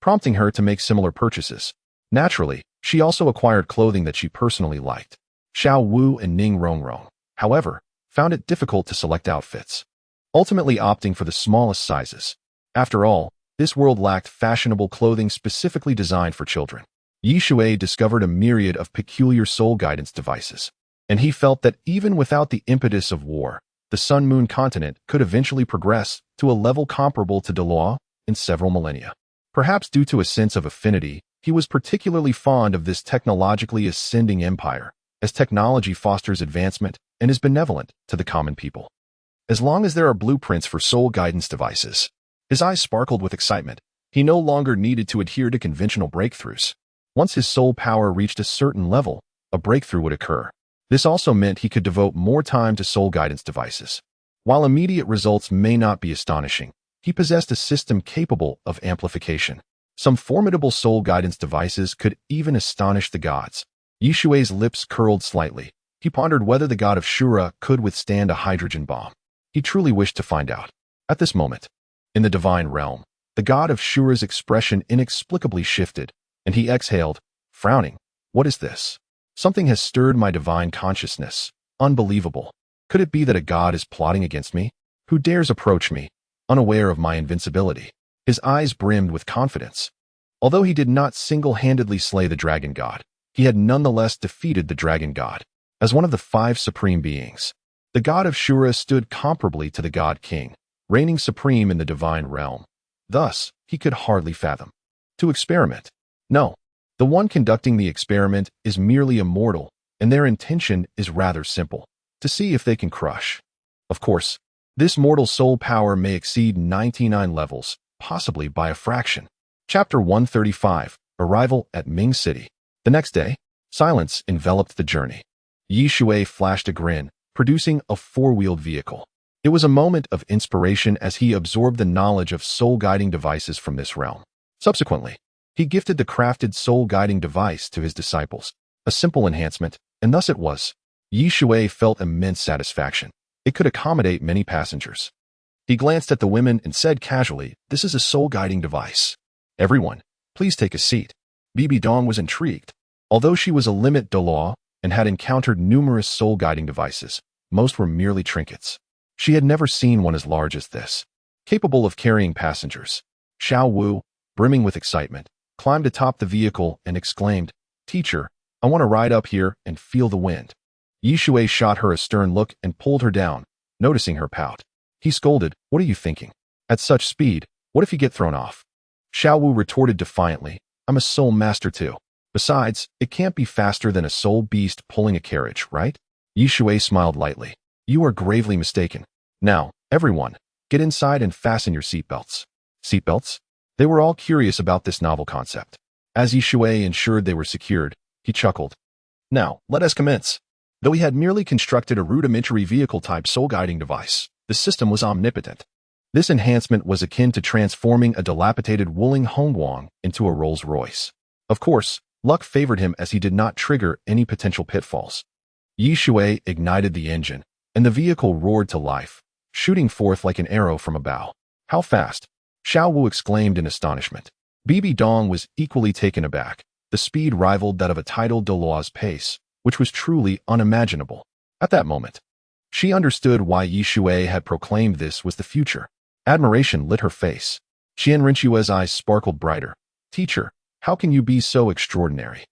prompting her to make similar purchases. Naturally, she also acquired clothing that she personally liked. Xiao Wu and Ning Rongrong, however, found it difficult to select outfits, ultimately opting for the smallest sizes. After all, this world lacked fashionable clothing specifically designed for children. Yi Shui discovered a myriad of peculiar soul guidance devices, and he felt that even without the impetus of war, the Sun Moon continent could eventually progress to a level comparable to Douluo in several millennia. Perhaps due to a sense of affinity, he was particularly fond of this technologically ascending empire, as technology fosters advancement and is benevolent to the common people. As long as there are blueprints for soul guidance devices, his eyes sparkled with excitement. He no longer needed to adhere to conventional breakthroughs. Once his soul power reached a certain level, a breakthrough would occur. This also meant he could devote more time to soul guidance devices. While immediate results may not be astonishing, he possessed a system capable of amplification. Some formidable soul guidance devices could even astonish the gods. Yi Shui's lips curled slightly. He pondered whether the god of Shura could withstand a hydrogen bomb. He truly wished to find out. At this moment, in the divine realm, the god of Shura's expression inexplicably shifted, and he exhaled, frowning. What is this? Something has stirred my divine consciousness. Unbelievable. Could it be that a god is plotting against me? Who dares approach me, unaware of my invincibility? His eyes brimmed with confidence. Although he did not single-handedly slay the dragon god, he had nonetheless defeated the dragon god. As one of the 5 supreme beings, the god of Shura stood comparably to the god king, reigning supreme in the divine realm. Thus, he could hardly fathom. To experiment. No, the one conducting the experiment is merely immortal, and their intention is rather simple, to see if they can crush Of course, this mortal soul power may exceed 99 levels, possibly by a fraction. Chapter 135, Arrival at Ming City. The next day, silence enveloped the journey. Shui flashed a grin, producing a four-wheeled vehicle. It was a moment of inspiration as he absorbed the knowledge of soul-guiding devices from this realm. Subsequently, he gifted the crafted soul-guiding device to his disciples, a simple enhancement, and thus it was. Shui felt immense satisfaction. It could accommodate many passengers. He glanced at the women and said casually, "This is a soul-guiding device. Everyone, please take a seat." Bibi Dong was intrigued. Although she was a limit Douluo and had encountered numerous soul-guiding devices, most were merely trinkets. She had never seen one as large as this, capable of carrying passengers. Xiao Wu, brimming with excitement, climbed atop the vehicle and exclaimed, "Teacher, I want to ride up here and feel the wind." Shui shot her a stern look and pulled her down, noticing her pout. He scolded, "What are you thinking? At such speed, what if you get thrown off?" Xiao Wu retorted defiantly, "I'm a soul master too. Besides, it can't be faster than a soul beast pulling a carriage, right?" Shui smiled lightly. "You are gravely mistaken. Now, everyone, get inside and fasten your seatbelts." Seatbelts? They were all curious about this novel concept. As Shui ensured they were secured, he chuckled. "Now, let us commence." Though he had merely constructed a rudimentary vehicle-type soul-guiding device, the system was omnipotent. This enhancement was akin to transforming a dilapidated Wuling Hongguang into a Rolls-Royce. Of course, luck favored him as he did not trigger any potential pitfalls. Shui ignited the engine, and the vehicle roared to life, shooting forth like an arrow from a bow. "How fast?" Xiao Wu exclaimed in astonishment. Bibi Dong was equally taken aback. The speed rivaled that of a tidal Douluo's pace, which was truly unimaginable. At that moment, she understood why Shui had proclaimed this was the future. Admiration lit her face. Qianrenchue's eyes sparkled brighter. "Teacher, how can you be so extraordinary?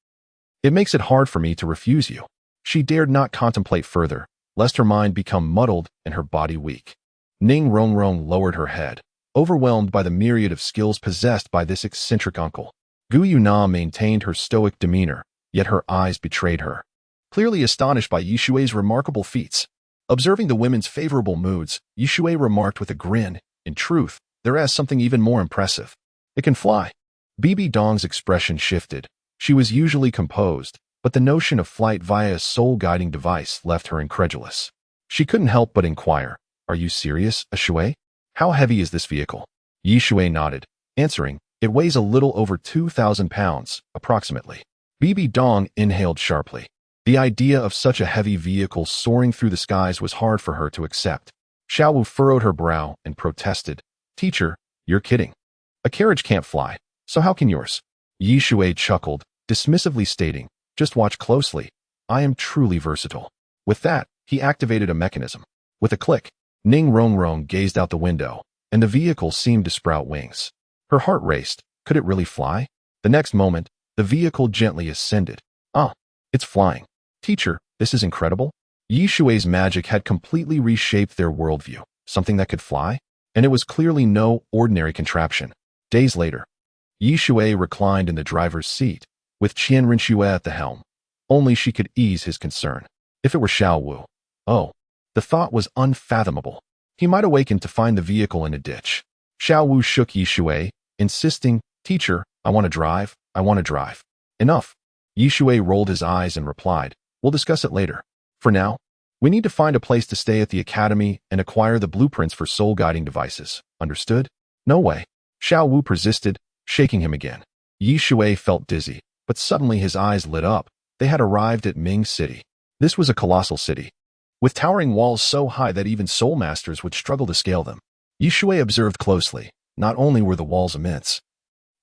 It makes it hard for me to refuse you." She dared not contemplate further, lest her mind become muddled and her body weak. Ning Rongrong lowered her head, overwhelmed by the myriad of skills possessed by this eccentric uncle. Gu Yuna maintained her stoic demeanor, yet her eyes betrayed her. Clearly astonished by Shui's remarkable feats, observing the women's favorable moods, Shui remarked with a grin, "In truth, there is something even more impressive. It can fly." Bibi Dong's expression shifted. She was usually composed, but the notion of flight via a soul-guiding device left her incredulous. She couldn't help but inquire, "Are you serious, Shui? How heavy is this vehicle?" Shui nodded, answering, "It weighs a little over 2,000 pounds, approximately." Bibi Dong inhaled sharply. The idea of such a heavy vehicle soaring through the skies was hard for her to accept. Xiao Wu furrowed her brow and protested, "Teacher, you're kidding. A carriage can't fly, so how can yours?" Shui chuckled, dismissively stating, "Just watch closely. I am truly versatile." With that, he activated a mechanism. With a click, Ning Rongrong gazed out the window, and the vehicle seemed to sprout wings. Her heart raced. Could it really fly? The next moment, the vehicle gently ascended. "Ah, it's flying. Teacher, this is incredible." Shui's magic had completely reshaped their worldview, something that could fly, and it was clearly no ordinary contraption. Days later, Shui reclined in the driver's seat, with Qianrenchue at the helm. Only she could ease his concern. If it were Xiao Wu. Oh, the thought was unfathomable. He might awaken to find the vehicle in a ditch. Xiao Wu shook Shui, insisting, "Teacher, I want to drive, I want to drive." "Enough." Shui rolled his eyes and replied, "We'll discuss it later. For now, we need to find a place to stay at the academy and acquire the blueprints for soul-guiding devices. Understood?" "No way." Xiao Wu persisted, shaking him again. Shui felt dizzy, but suddenly his eyes lit up. They had arrived at Ming City. This was a colossal city, with towering walls so high that even soul masters would struggle to scale them. Shui observed closely. Not only were the walls immense,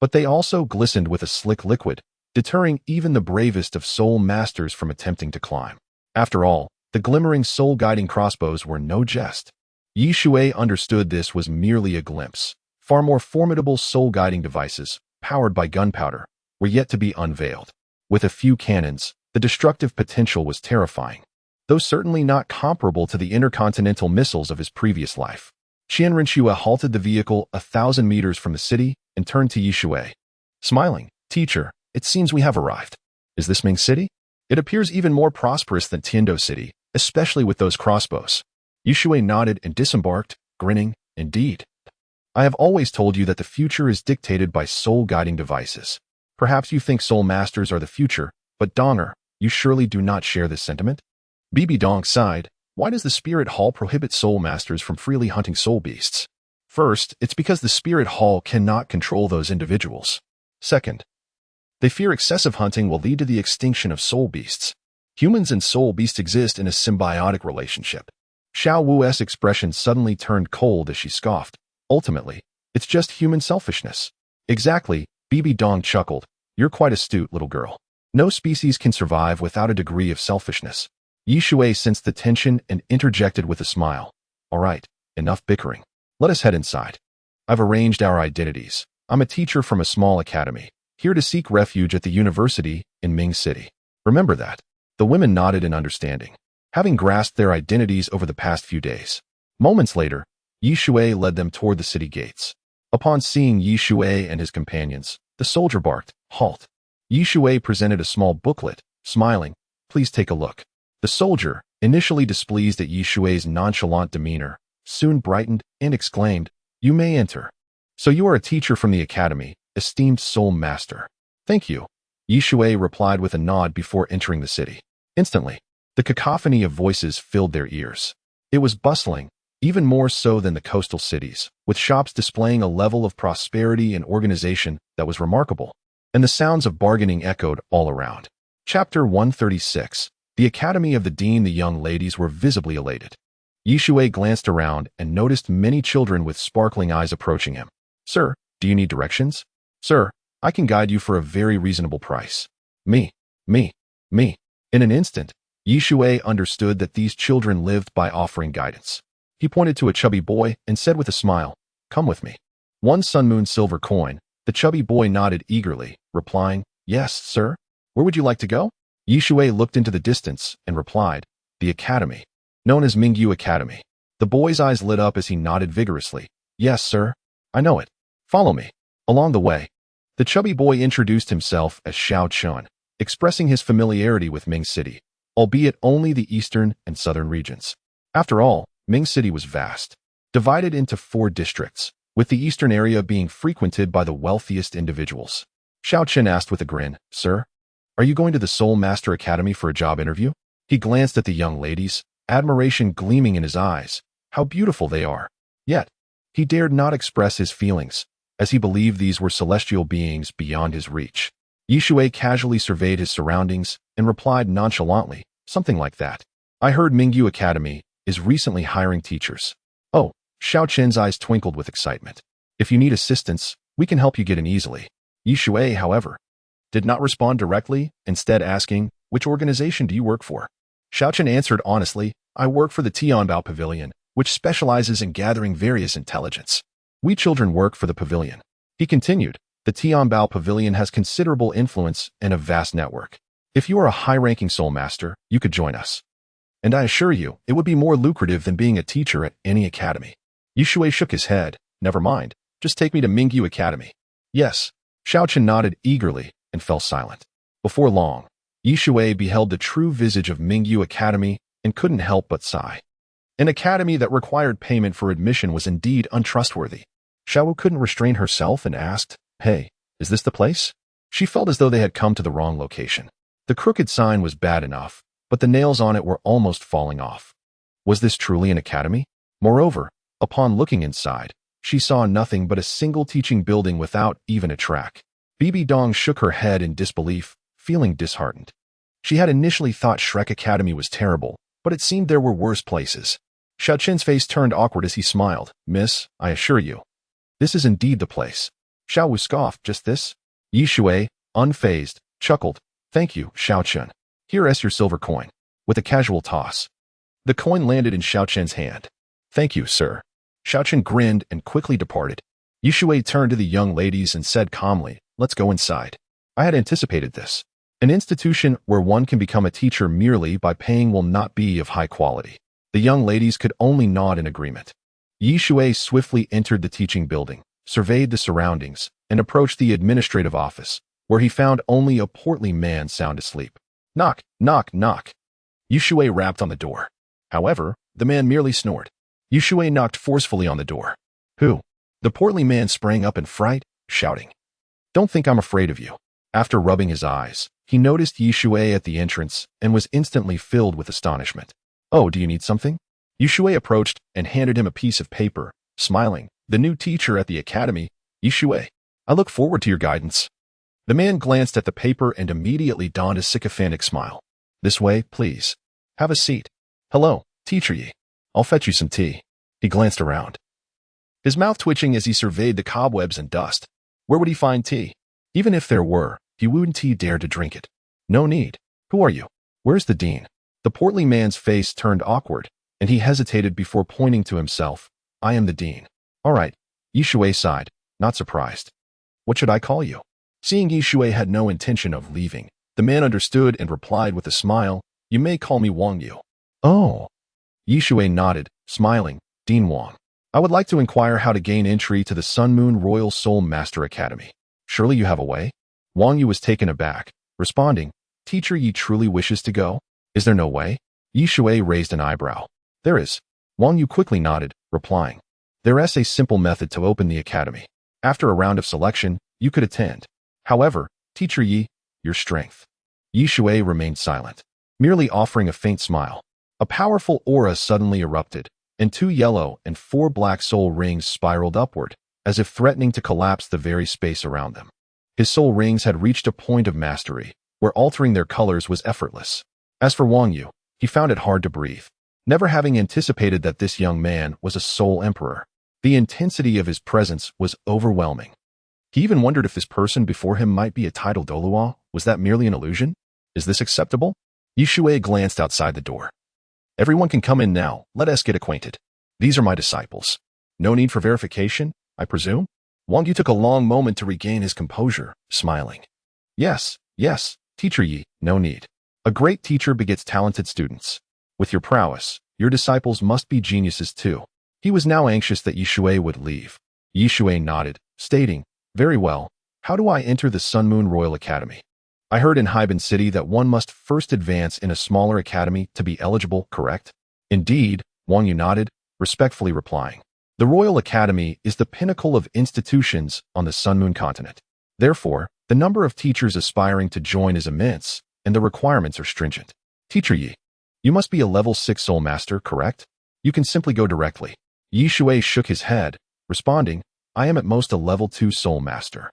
but they also glistened with a slick liquid, deterring even the bravest of soul masters from attempting to climb. After all, the glimmering soul-guiding crossbows were no jest. Shui understood this was merely a glimpse. Far more formidable soul-guiding devices, powered by gunpowder, were yet to be unveiled. With a few cannons, the destructive potential was terrifying, though certainly not comparable to the intercontinental missiles of his previous life. Qianrenchue halted the vehicle 1,000 meters from the city and turned to Shui. Smiling, "Teacher, it seems we have arrived. Is this Ming City? It appears even more prosperous than Tiando City, especially with those crossbows." Shui nodded and disembarked, grinning. Indeed. I have always told you that the future is dictated by soul-guiding devices. Perhaps you think soul masters are the future, but Donger, you surely do not share this sentiment? BB Dong sighed. Why does the Spirit Hall prohibit soul masters from freely hunting soul beasts? First, it's because the Spirit Hall cannot control those individuals. Second, they fear excessive hunting will lead to the extinction of soul beasts. Humans and soul beasts exist in a symbiotic relationship. Xiao Wu's expression suddenly turned cold as she scoffed. Ultimately, it's just human selfishness. Exactly, BB Dong chuckled. You're quite astute, little girl. No species can survive without a degree of selfishness. Shui sensed the tension and interjected with a smile. All right, enough bickering. Let us head inside. I've arranged our identities. I'm a teacher from a small academy, here to seek refuge at the university in Ming City. Remember that. The women nodded in understanding, having grasped their identities over the past few days. Moments later, Shui led them toward the city gates. Upon seeing Shui and his companions, the soldier barked, "Halt." Shui presented a small booklet, smiling. Please take a look. The soldier, initially displeased at Shui's nonchalant demeanor, soon brightened and exclaimed, "You may enter." So you are a teacher from the academy, esteemed soul master. Thank you. Shui replied with a nod before entering the city. Instantly, the cacophony of voices filled their ears. It was bustling, even more so than the coastal cities, with shops displaying a level of prosperity and organization that was remarkable, and the sounds of bargaining echoed all around. Chapter 136. The Academy of the Dean. The young ladies were visibly elated. Shui glanced around and noticed many children with sparkling eyes approaching him. Sir, do you need directions? Sir, I can guide you for a very reasonable price. Me. In an instant, Shui understood that these children lived by offering guidance. He pointed to a chubby boy and said with a smile, "Come with me." 1 sun moon silver coin. The chubby boy nodded eagerly, replying, "Yes, sir. Where would you like to go?" Shui looked into the distance and replied, "The academy, known as Mingyu Academy." The boy's eyes lit up as he nodded vigorously. "Yes, sir. I know it. Follow me." Along the way, the chubby boy introduced himself as Xiao Chun, expressing his familiarity with Ming City, albeit only the eastern and southern regions. After all, Ming City was vast, divided into 4 districts, with the eastern area being frequented by the wealthiest individuals. Xiao Chen asked with a grin, "Sir, are you going to the Soul Master Academy for a job interview?" He glanced at the young ladies, admiration gleaming in his eyes. How beautiful they are. Yet, he dared not express his feelings, as he believed these were celestial beings beyond his reach. Shui casually surveyed his surroundings and replied nonchalantly, something like that. "I heard Mingyu Academy is recently hiring teachers." Oh, Xiao Chen's eyes twinkled with excitement. "If you need assistance, we can help you get in easily." Shui, however, did not respond directly, instead asking, "Which organization do you work for?" Xiao Chen answered honestly, "I work for the Tianbao Pavilion, which specializes in gathering various intelligence. We children work for the pavilion." He continued, "The Tianbao Pavilion has considerable influence and a vast network. If you are a high-ranking soul master, you could join us. And I assure you, it would be more lucrative than being a teacher at any academy." Shui shook his head. "Never mind. Just take me to Mingyu Academy." "Yes." Xiao Chen nodded eagerly and fell silent. Before long, Shui beheld the true visage of Mingyu Academy and couldn't help but sigh. An academy that required payment for admission was indeed untrustworthy. Xiaowu couldn't restrain herself and asked, "Hey, is this the place?" She felt as though they had come to the wrong location. The crooked sign was bad enough, but the nails on it were almost falling off. Was this truly an academy? Moreover, upon looking inside, she saw nothing but a single teaching building without even a track. BB Dong shook her head in disbelief, feeling disheartened. She had initially thought Shrek Academy was terrible, but it seemed there were worse places. Xiao Chen's face turned awkward as he smiled. "Miss, I assure you, this is indeed the place." Xiao Wu scoffed, "Just this?" Shui, unfazed, chuckled. "Thank you, Xiao Chen. Here is your silver coin." With a casual toss, the coin landed in Xiao Chen's hand. "Thank you, sir." Xiao Chen grinned and quickly departed. Shui turned to the young ladies and said calmly, "Let's go inside." I had anticipated this. An institution where one can become a teacher merely by paying will not be of high quality. The young ladies could only nod in agreement. Shui swiftly entered the teaching building, surveyed the surroundings, and approached the administrative office, where he found only a portly man sound asleep. "Knock, knock, knock." Shui rapped on the door. However, the man merely snored. Shui knocked forcefully on the door. Who? The portly man sprang up in fright, shouting, "Don't think I'm afraid of you." After rubbing his eyes, he noticed Shui at the entrance and was instantly filled with astonishment. "Oh, do you need something?" Shui approached and handed him a piece of paper, smiling. "The new teacher at the academy, Shui. I look forward to your guidance." The man glanced at the paper and immediately donned a sycophantic smile. "This way, please. Have a seat." "Hello, teacher Yi. I'll fetch you some tea." He glanced around, his mouth twitching as he surveyed the cobwebs and dust. Where would he find tea? Even if there were, he wouldn't dare to drink it. "No need. Who are you? Where's the dean?" The portly man's face turned awkward, and he hesitated before pointing to himself. "I am the dean." "All right." Shui sighed, not surprised. "What should I call you?" Seeing Shui had no intention of leaving, the man understood and replied with a smile, "You may call me Wang Yu." "Oh." Shui nodded, smiling. "Dean Wang. I would like to inquire how to gain entry to the Sun Moon Royal Soul Master Academy. Surely you have a way?" Wang Yu was taken aback, responding, "Teacher Yi truly wishes to go? Is there no way?" Shui raised an eyebrow. "There is." Wang Yu quickly nodded, replying, "There is a simple method to open the academy. After a round of selection, you could attend. However, Teacher Yi, your strength." Shui remained silent, merely offering a faint smile. A powerful aura suddenly erupted, and 2 yellow and 4 black soul rings spiraled upward, as if threatening to collapse the very space around them. His soul rings had reached a point of mastery, where altering their colors was effortless. As for Wang Yu, he found it hard to breathe, never having anticipated that this young man was a soul emperor. The intensity of his presence was overwhelming. He even wondered if this person before him might be a titled Douluo. Was that merely an illusion? Is this acceptable? Shui glanced outside the door. "Everyone can come in now. Let us get acquainted. These are my disciples. No need for verification, I presume?" Wang Yu took a long moment to regain his composure, smiling. Yes, Teacher Yi, no need. A great teacher begets talented students. With your prowess, your disciples must be geniuses too." He was now anxious that Shui would leave. Shui nodded, stating, "Very well. How do I enter the Sun Moon Royal Academy?" "I heard in Haiban City that one must first advance in a smaller academy to be eligible, correct?" "Indeed," Wang Yu nodded, respectfully replying. "The Royal Academy is the pinnacle of institutions on the Sun Moon Continent. Therefore, the number of teachers aspiring to join is immense, and the requirements are stringent. Teacher Yi, you must be a level 6 soul master, correct? You can simply go directly." Shui shook his head, responding, "I am at most a level 2 soul master,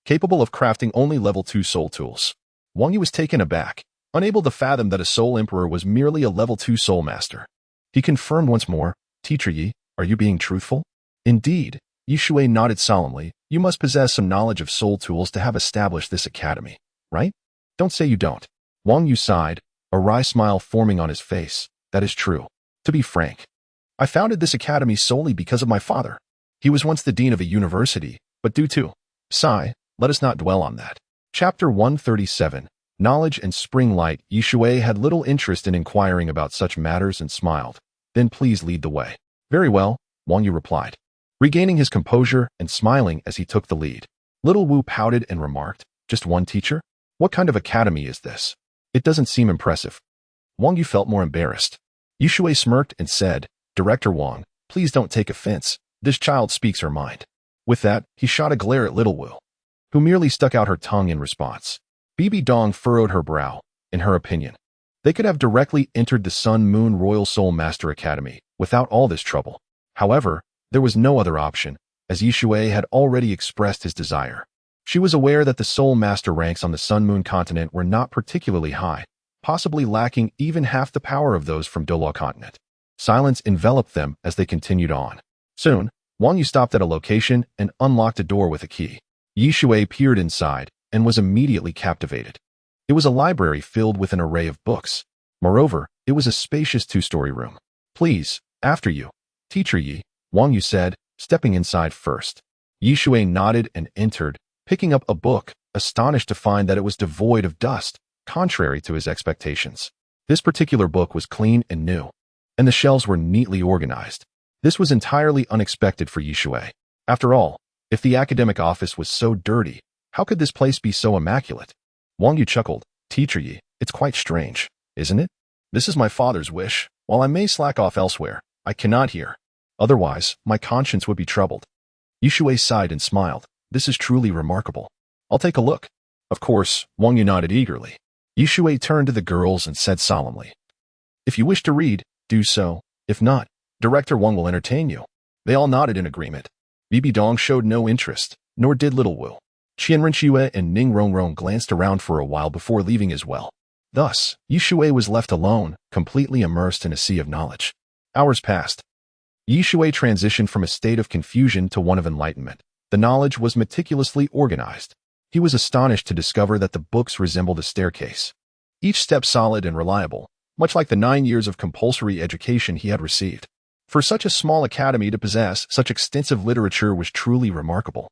capable of crafting only level 2 soul tools." Wang Yu was taken aback, unable to fathom that a soul emperor was merely a level 2 soul master. He confirmed once more, "Teacher Yi, are you being truthful?" "Indeed." Shui nodded solemnly. "You must possess some knowledge of soul tools to have established this academy, right? Don't say you don't." Wang Yu sighed, a wry smile forming on his face. "That is true. To be frank, I founded this academy solely because of my father. He was once the dean of a university, but due to let us not dwell on that." Chapter 137, Knowledge and Spring Light. Shui had little interest in inquiring about such matters and smiled. "Then please lead the way." "Very well," Wang Yu replied, regaining his composure and smiling as he took the lead. Little Wu pouted and remarked, "Just one teacher? What kind of academy is this? It doesn't seem impressive." Wang Yu felt more embarrassed. Shui smirked and said, "Director Wang, please don't take offense. This child speaks her mind." With that, he shot a glare at Little Wu, who merely stuck out her tongue in response. Bibi Dong furrowed her brow. In her opinion, they could have directly entered the Sun Moon Royal Soul Master Academy without all this trouble. However, there was no other option, as Shui had already expressed his desire. She was aware that the Soul Master ranks on the Sun Moon Continent were not particularly high, possibly lacking even half the power of those from Douluo Continent. Silence enveloped them as they continued on. Soon, Wang Yu stopped at a location and unlocked a door with a key. Shui peered inside and was immediately captivated. It was a library filled with an array of books. Moreover, it was a spacious 2-story room. "Please, after you, Teacher Yi," Wang Yu said, stepping inside first. Shui nodded and entered, picking up a book, astonished to find that it was devoid of dust, contrary to his expectations. This particular book was clean and new, and the shelves were neatly organized. This was entirely unexpected for Shui. After all, if the academic office was so dirty, how could this place be so immaculate? Wang Yu chuckled. "Teacher Yi, it's quite strange, isn't it? This is my father's wish. While I may slack off elsewhere, I cannot here. Otherwise, my conscience would be troubled. Shui sighed and smiled. This is truly remarkable. I'll take a look. Of course, Wang Yu nodded eagerly. Shui turned to the girls and said solemnly, if you wish to read, do so. If not, Director Wang will entertain you. They all nodded in agreement. Bibi Dong showed no interest, nor did Little Wu. Qianren Xue and Ning Rongrong glanced around for a while before leaving as well. Thus, Shui was left alone, completely immersed in a sea of knowledge. Hours passed. Shui transitioned from a state of confusion to one of enlightenment. The knowledge was meticulously organized. He was astonished to discover that the books resembled a staircase. Each step solid and reliable, much like the 9 years of compulsory education he had received. For such a small academy to possess such extensive literature was truly remarkable.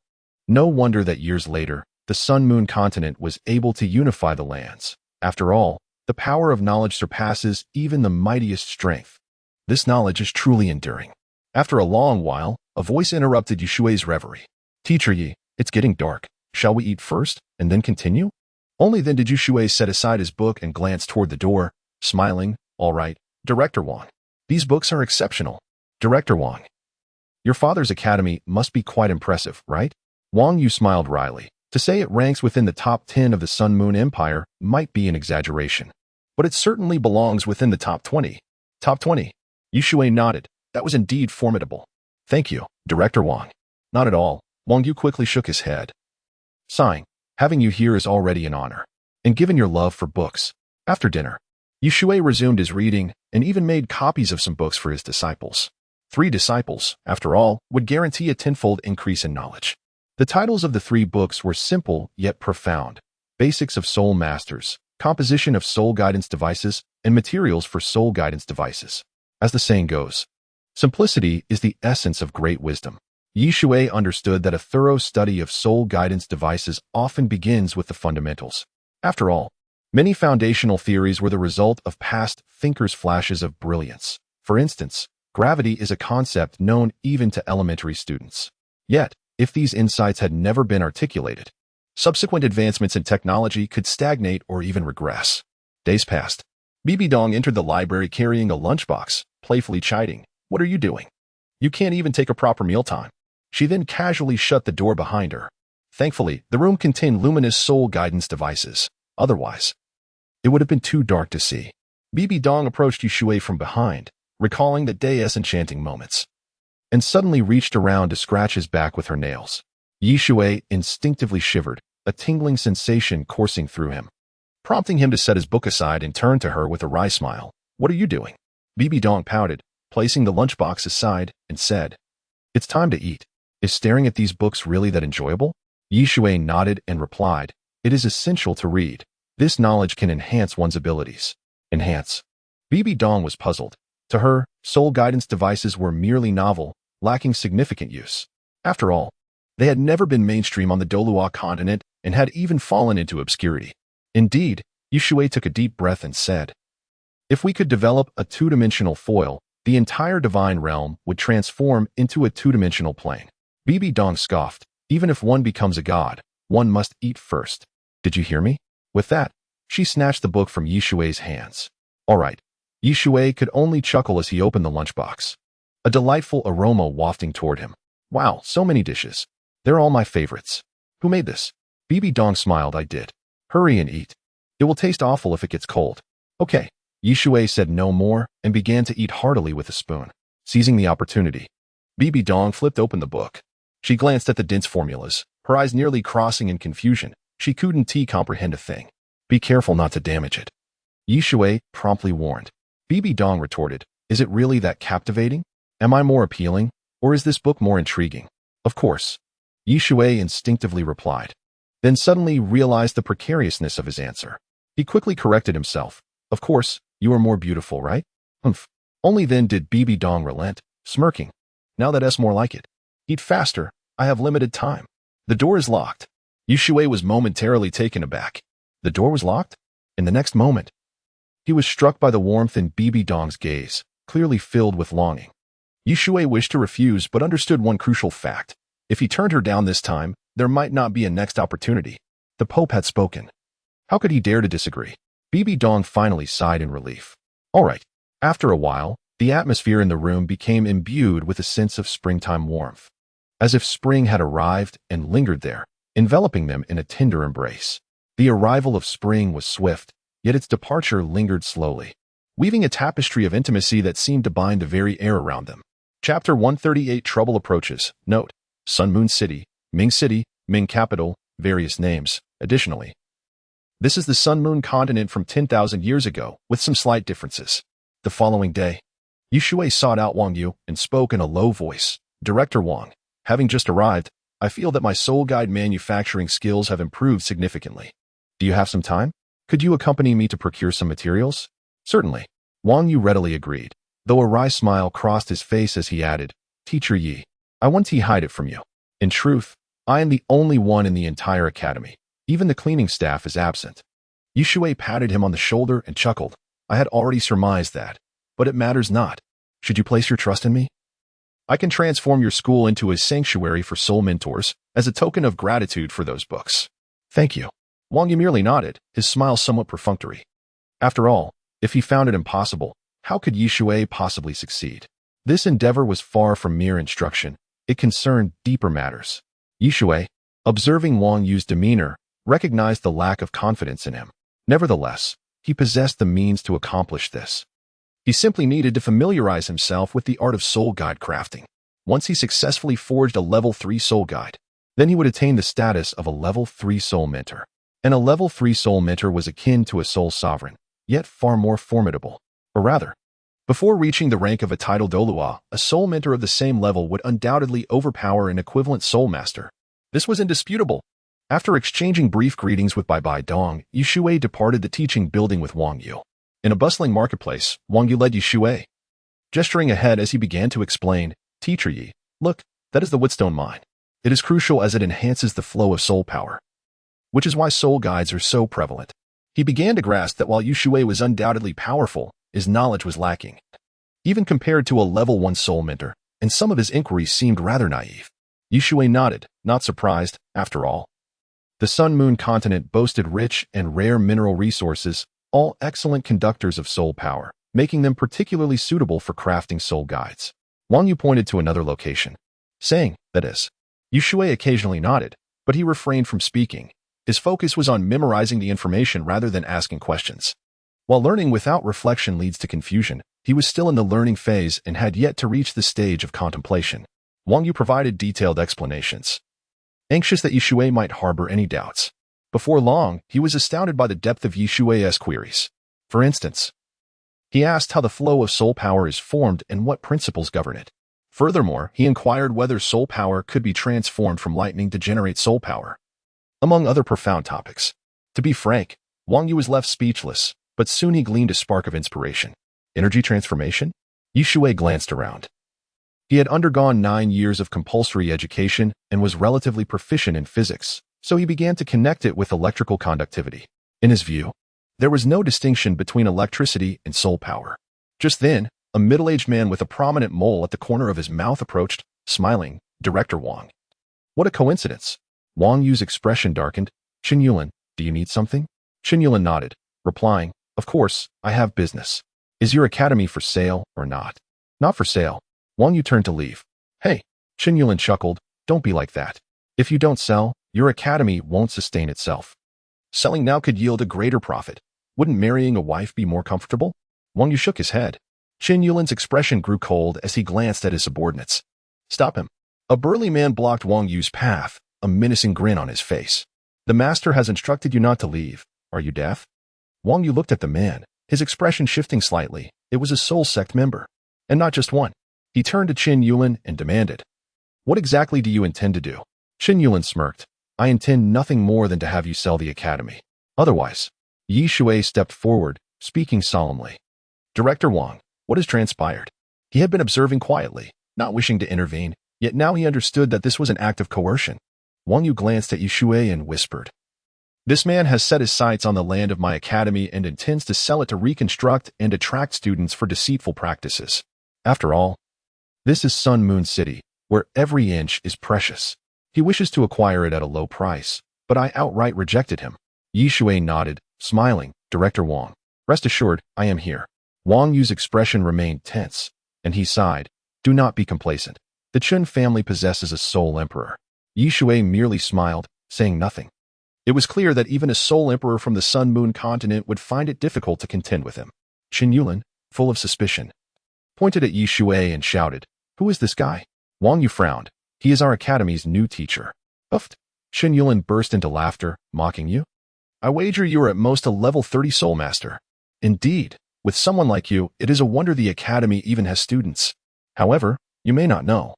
No wonder that years later, the Sun-Moon continent was able to unify the lands. After all, the power of knowledge surpasses even the mightiest strength. This knowledge is truly enduring. After a long while, a voice interrupted Shui's reverie. Teacher Yi, it's getting dark. Shall we eat first, and then continue? Only then did Shui set aside his book and glance toward the door, smiling. All right, Director Wang. These books are exceptional. Director Wang. Your father's academy must be quite impressive, right? Wang Yu smiled wryly. To say it ranks within the top 10 of the Sun-Moon Empire might be an exaggeration. But it certainly belongs within the top 20. Top 20. Shui nodded. That was indeed formidable. Thank you, Director Wang. Not at all. Wang Yu quickly shook his head. Sighing, having you here is already an honor. And given your love for books, after dinner, Shui resumed his reading and even made copies of some books for his disciples. 3 disciples, after all, would guarantee a tenfold increase in knowledge. The titles of the 3 books were simple yet profound. Basics of Soul Masters, Composition of Soul Guidance Devices, and Materials for Soul Guidance Devices. As the saying goes, simplicity is the essence of great wisdom. Shui understood that a thorough study of soul guidance devices often begins with the fundamentals. After all, many foundational theories were the result of past thinkers' flashes of brilliance. For instance, gravity is a concept known even to elementary students. Yet, if these insights had never been articulated, subsequent advancements in technology could stagnate or even regress. Days passed. Bibi Dong entered the library carrying a lunchbox, playfully chiding, "What are you doing? You can't even take a proper mealtime." She then casually shut the door behind her. Thankfully, the room contained luminous soul guidance devices. Otherwise, it would have been too dark to see. Bibi Dong approached Shui from behind, recalling the day's enchanting moments, and suddenly reached around to scratch his back with her nails. Shui instinctively shivered, a tingling sensation coursing through him, prompting him to set his book aside and turn to her with a wry smile. "What are you doing?" Bibi Dong pouted, placing the lunchbox aside, and said, "It's time to eat. Is staring at these books really that enjoyable?" Shui nodded and replied, "It is essential to read. This knowledge can enhance one's abilities." Enhance. Bibi Dong was puzzled. To her, soul guidance devices were merely novel, lacking significant use. After all, they had never been mainstream on the Douluo Continent and had even fallen into obscurity. Indeed, Shui took a deep breath and said, "If we could develop a two-dimensional foil, the entire divine realm would transform into a two-dimensional plane." Bibi Dong scoffed, "Even if one becomes a god, one must eat first. Did you hear me?" With that, she snatched the book from Shui's hands. All right. Shui could only chuckle as he opened the lunchbox. A delightful aroma wafting toward him. "Wow, so many dishes. They're all my favorites. Who made this?" Bibi Dong smiled. "I did. Hurry and eat. It will taste awful if it gets cold." "Okay." Shui said no more and began to eat heartily with a spoon. Seizing the opportunity, Bibi Dong flipped open the book. She glanced at the dense formulas, her eyes nearly crossing in confusion. She couldn't comprehend a thing. "Be careful not to damage it," Shui promptly warned. Bibi Dong retorted, "Is it really that captivating? Am I more appealing, or is this book more intriguing?" "Of course," Shui instinctively replied, then suddenly realized the precariousness of his answer. He quickly corrected himself. "Of course, you are more beautiful, right?" "Humph." Only then did Bibi Dong relent, smirking. "Now that's more like it. Eat faster, I have limited time. The door is locked." Shui was momentarily taken aback. The door was locked? In the next moment, he was struck by the warmth in Bibi Dong's gaze, clearly filled with longing. Shui wished to refuse but understood one crucial fact. If he turned her down this time, there might not be a next opportunity. The Pope had spoken. How could he dare to disagree? Bibi Dong finally sighed in relief. "All right." After a while, the atmosphere in the room became imbued with a sense of springtime warmth, as if spring had arrived and lingered there, enveloping them in a tender embrace. The arrival of spring was swift, yet its departure lingered slowly, weaving a tapestry of intimacy that seemed to bind the very air around them. Chapter 138 Trouble Approaches. Note: Sun Moon City, Ming capital, various names. Additionally, this is the Sun Moon Continent from 10,000 years ago, with some slight differences. The following day, Shui sought out Wang Yu and spoke in a low voice. Director Wang, having just arrived, I feel that my soul guide manufacturing skills have improved significantly. Do you have some time? Could you accompany me to procure some materials? Certainly. Wang Yu readily agreed, though a wry smile crossed his face as he added, Teacher Yi, I want to hide it from you. In truth, I am the only one in the entire academy. Even the cleaning staff is absent. Shui patted him on the shoulder and chuckled. I had already surmised that, but it matters not. Should you place your trust in me? I can transform your school into a sanctuary for soul mentors as a token of gratitude for those books. Thank you. Wang Yu merely nodded, his smile somewhat perfunctory. After all, if he found it impossible, how could Shui possibly succeed? This endeavor was far from mere instruction. It concerned deeper matters. Shui, observing Wang Yu's demeanor, recognized the lack of confidence in him. Nevertheless, he possessed the means to accomplish this. He simply needed to familiarize himself with the art of soul guide crafting. Once he successfully forged a level 3 soul guide, then he would attain the status of a level 3 soul mentor. And a level 3 soul mentor was akin to a soul sovereign, yet far more formidable. Or rather, before reaching the rank of a title Douluo, a soul mentor of the same level would undoubtedly overpower an equivalent soul master. This was indisputable. After exchanging brief greetings with Bai Dong, Shui departed the teaching building with Wang Yu. In a bustling marketplace, Wang Yu led Shui, gesturing ahead as he began to explain, Teacher Yi, look, that is the Woodstone mine. It is crucial as it enhances the flow of soul power, which is why soul guides are so prevalent. He began to grasp that while Shui was undoubtedly powerful, his knowledge was lacking, even compared to a level 1 soul mentor, and some of his inquiries seemed rather naive. Shui nodded, not surprised, after all. The Sun Moon Continent boasted rich and rare mineral resources, all excellent conductors of soul power, making them particularly suitable for crafting soul guides. Wang Yu pointed to another location, saying, that is. Shui occasionally nodded, but he refrained from speaking. His focus was on memorizing the information rather than asking questions. While learning without reflection leads to confusion, he was still in the learning phase and had yet to reach the stage of contemplation. Wang Yu provided detailed explanations, anxious that Shui might harbor any doubts. Before long, he was astounded by the depth of Shui's queries. For instance, he asked how the flow of soul power is formed and what principles govern it. Furthermore, he inquired whether soul power could be transformed from lightning to generate soul power, among other profound topics. To be frank, Wang Yu was left speechless, but soon he gleaned a spark of inspiration. Energy transformation? Shui glanced around. He had undergone 9 years of compulsory education and was relatively proficient in physics, so he began to connect it with electrical conductivity. In his view, there was no distinction between electricity and soul power. Just then, a middle-aged man with a prominent mole at the corner of his mouth approached, smiling, Director Wang. What a coincidence. Wang Yu's expression darkened. Qin Yulin, do you need something? Qin Yulin nodded, replying, of course, I have business. Is your academy for sale or not? Not for sale. Wang Yu turned to leave. Hey, Qin Yulin chuckled, don't be like that. If you don't sell, your academy won't sustain itself. Selling now could yield a greater profit. Wouldn't marrying a wife be more comfortable? Wang Yu shook his head. Qin Yulin's expression grew cold as he glanced at his subordinates. Stop him. A burly man blocked Wang Yu's path, a menacing grin on his face. The master has instructed you not to leave. Are you deaf? Wang Yu looked at the man, his expression shifting slightly. It was a soul sect member, and not just one. He turned to Qin Yulin and demanded, what exactly do you intend to do? Qin Yulin smirked. I intend nothing more than to have you sell the academy. Otherwise, Shui stepped forward, speaking solemnly. Director Wang, what has transpired? He had been observing quietly, not wishing to intervene, yet now he understood that this was an act of coercion. Wang Yu glanced at Shui and whispered, this man has set his sights on the land of my academy and intends to sell it to reconstruct and attract students for deceitful practices. After all, this is Sun Moon City, where every inch is precious. He wishes to acquire it at a low price, but I outright rejected him. Shui nodded, smiling. Director Wang, rest assured, I am here. Wang Yu's expression remained tense, and he sighed. Do not be complacent. The Chen family possesses a sole emperor. Yi Shui merely smiled, saying nothing. It was clear that even a sole emperor from the Sun-Moon continent would find it difficult to contend with him. Qin Yulin, full of suspicion, pointed at Yi Shui and shouted, "Who is this guy?" Wang Yu frowned. "He is our academy's new teacher." Uffed. Qin Yulin burst into laughter, mocking you. "I wager you are at most a level 30 soul master." Indeed, with someone like you, it is a wonder the academy even has students. However, you may not know.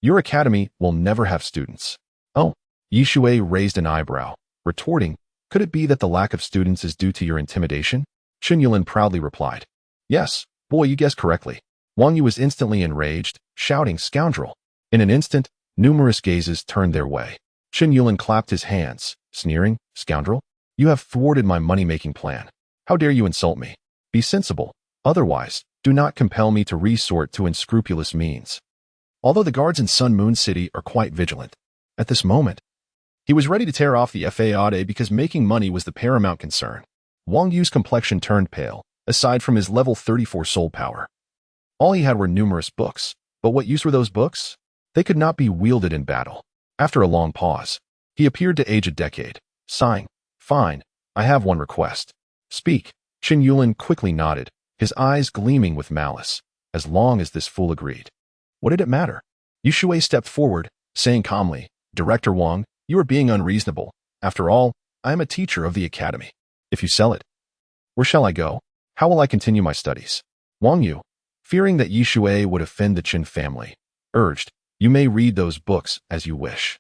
Your academy will never have students. Oh, Yi Shui raised an eyebrow, retorting, "Could it be that the lack of students is due to your intimidation?" Qin Yulin proudly replied, "Yes, boy, you guessed correctly." Wang Yu was instantly enraged, shouting, "Scoundrel!" In an instant, numerous gazes turned their way. Qin Yulin clapped his hands, sneering, "Scoundrel? You have thwarted my money-making plan. How dare you insult me? Be sensible. Otherwise, do not compel me to resort to unscrupulous means." Although the guards in Sun Moon City are quite vigilant, at this moment, he was ready to tear off the Fade because making money was the paramount concern. Wang Yu's complexion turned pale, aside from his level 34 soul power. All he had were numerous books, but what use were those books? They could not be wielded in battle. After a long pause, he appeared to age a decade, sighing, "Fine, I have one request." "Speak." Qin Yulin quickly nodded, his eyes gleaming with malice, as long as this fool agreed. What did it matter? Yi Shui stepped forward, saying calmly, "Director Wang, you are being unreasonable. After all, I am a teacher of the academy. If you sell it, where shall I go? How will I continue my studies?" Wang Yu, fearing that Yi Shui would offend the Qin family, urged, "You may read those books as you wish."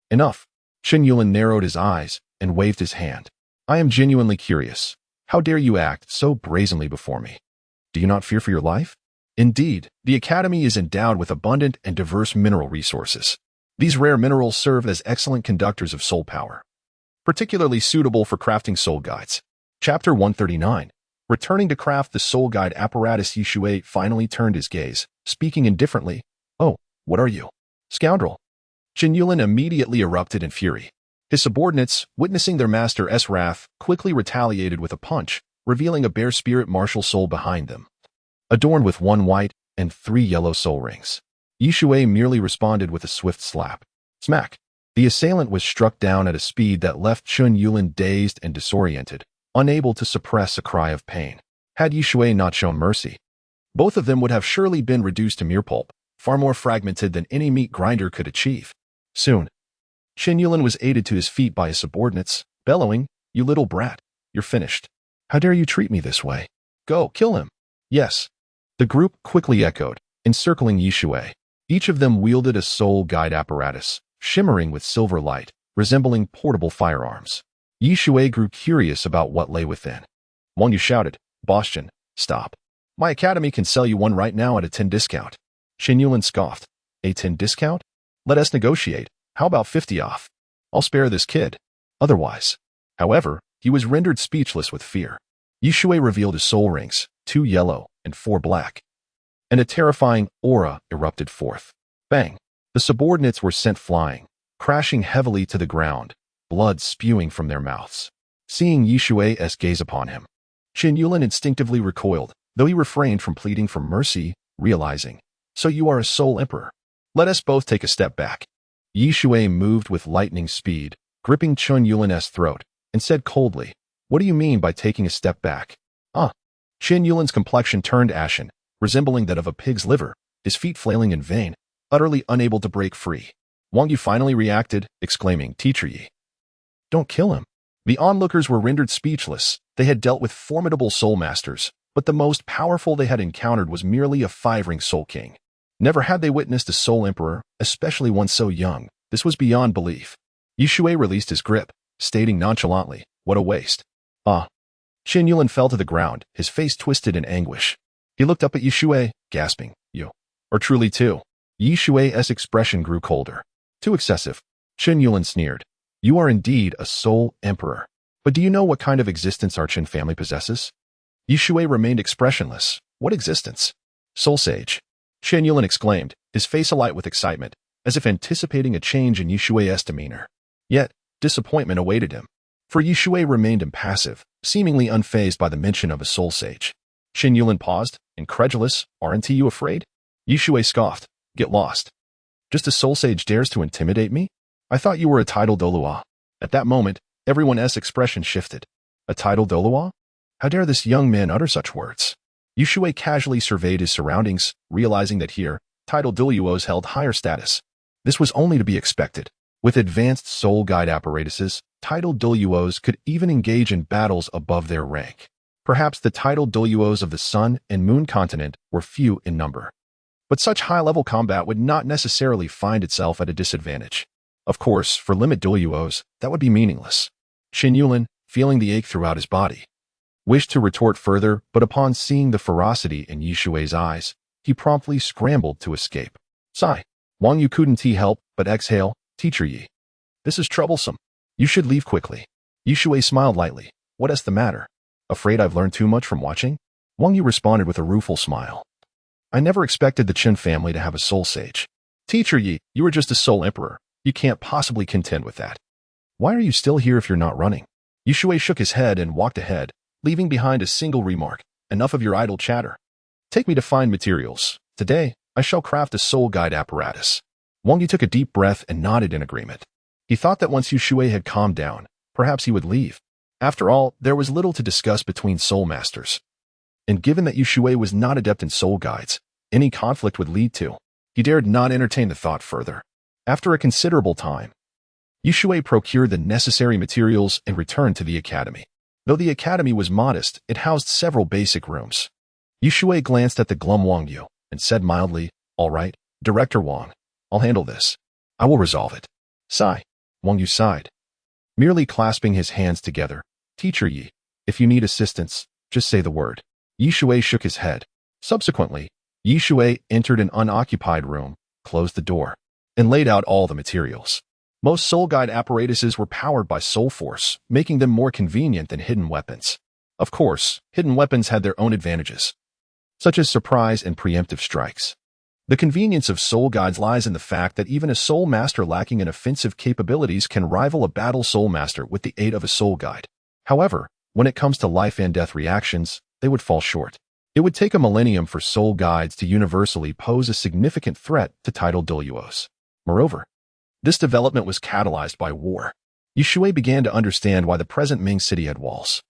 Enough. Qin Yulin narrowed his eyes and waved his hand. "I am genuinely curious. How dare you act so brazenly before me? Do you not fear for your life? Indeed, the academy is endowed with abundant and diverse mineral resources. These rare minerals serve as excellent conductors of soul power, particularly suitable for crafting soul guides. Chapter 139. Returning to craft the soul guide apparatus. Yi Shui finally turned his gaze, speaking indifferently. "Oh, what are you? Scoundrel!" Qin Yulin immediately erupted in fury. His subordinates, witnessing their master's wrath, quickly retaliated with a punch, revealing a bare spirit martial soul behind them, adorned with 1 white and 3 yellow soul rings. Yi Shui merely responded with a swift slap. Smack! The assailant was struck down at a speed that left Qin Yulin dazed and disoriented, unable to suppress a cry of pain. Had Yi Shui not shown mercy, both of them would have surely been reduced to mere pulp, far more fragmented than any meat grinder could achieve. Soon, Qin Yulin was aided to his feet by his subordinates, bellowing, "You little brat, you're finished. How dare you treat me this way? Go, kill him." "Yes." The group quickly echoed, encircling Yi Shui. Each of them wielded a soul guide apparatus, shimmering with silver light, resembling portable firearms. Yi Shui grew curious about what lay within. Wang Yu shouted, "Bastian, stop. My academy can sell you one right now at a 10 discount." Qin Yulin scoffed. "A 10 discount? Let us negotiate. How about 50 off? I'll spare this kid. Otherwise." However, he was rendered speechless with fear. Yi Shui revealed his soul rings, 2 yellow and 4 black, and a terrifying aura erupted forth. Bang! The subordinates were sent flying, crashing heavily to the ground, blood spewing from their mouths. Seeing Yi Shui's gaze upon him, Qin Yulin instinctively recoiled, though he refrained from pleading for mercy, realizing, "So you are a soul emperor. Let us both take a step back." Yi Shui moved with lightning speed, gripping Qin Yulin's throat, and said coldly, "What do you mean by taking a step back?" Qin Yulin's complexion turned ashen, resembling that of a pig's liver, his feet flailing in vain, utterly unable to break free. Wang Yu finally reacted, exclaiming, "Teacher Yi, don't kill him." The onlookers were rendered speechless. They had dealt with formidable soul masters, but the most powerful they had encountered was merely a 5-ring soul king. Never had they witnessed a soul emperor, especially one so young. This was beyond belief. Yi Shui released his grip, stating nonchalantly, "What a waste." Qin Yulin fell to the ground, his face twisted in anguish. He looked up at Yi Shui, gasping, "You are truly too." Yi Shui's expression grew colder. "Too excessive." Qin Yulin sneered. "You are indeed a soul emperor. But do you know what kind of existence our Qin family possesses?" Yi Shui remained expressionless. "What existence?" "Soul sage." Qin Yulin exclaimed, his face alight with excitement, as if anticipating a change in Yi Shui's demeanor. Yet, disappointment awaited him. For Yi Shui remained impassive, seemingly unfazed by the mention of a soul sage. Qin Yulin paused, incredulous. Aren't you afraid? Yi Shui scoffed. Get lost. Just a soul sage dares to intimidate me? I thought you were a titled Douluo. At that moment, everyone's expression shifted. A titled Douluo? How dare this young man utter such words? Yi Shui casually surveyed his surroundings, realizing that here, titled Douluos held higher status. This was only to be expected. With advanced soul guide apparatuses, titled Douluos could even engage in battles above their rank. Perhaps the titled Douluos of the Sun and Moon continent were few in number. But such high-level combat would not necessarily find itself at a disadvantage. Of course, for limit Douluos, that would be meaningless. Qin Yulin, feeling the ache throughout his body, wished to retort further, but upon seeing the ferocity in Yi Shui's eyes, he promptly scrambled to escape. Sigh. Wang Yu couldn't help but exhale. Teacher Yi. This is troublesome. You should leave quickly. Yi Shui smiled lightly. What is the matter? Afraid I've learned too much from watching? Wang Yu responded with a rueful smile. I never expected the Qin family to have a soul sage. Teacher Yi, you are just a soul emperor. You can't possibly contend with that. Why are you still here if you're not running? Yi Shui shook his head and walked ahead, leaving behind a single remark. Enough of your idle chatter. Take me to find materials. Today, I shall craft a soul guide apparatus. Wang Yu took a deep breath and nodded in agreement. He thought that once Yi Shui had calmed down, perhaps he would leave. After all, there was little to discuss between soul masters. And given that Yi Shui was not adept in soul guides, any conflict would lead to. He dared not entertain the thought further. After a considerable time, Yi Shui procured the necessary materials and returned to the academy. Though the academy was modest, it housed several basic rooms. Yi Shui glanced at the glum Wang Yu and said mildly, All right, Director Wang, I'll handle this. I will resolve it. Sigh. Wang Yu sighed, merely clasping his hands together. Teacher Yi, if you need assistance, just say the word. Yi Shui shook his head. Subsequently, Yi Shui entered an unoccupied room, closed the door, and laid out all the materials. Most soul guide apparatuses were powered by soul force, making them more convenient than hidden weapons. Of course, hidden weapons had their own advantages, such as surprise and preemptive strikes. The convenience of soul guides lies in the fact that even a soul master lacking in offensive capabilities can rival a battle soul master with the aid of a soul guide. However, when it comes to life and death reactions, they would fall short. It would take a millennium for soul guides to universally pose a significant threat to titled Douluos. Moreover, this development was catalyzed by war. Yi Shui began to understand why the present Ming city had walls.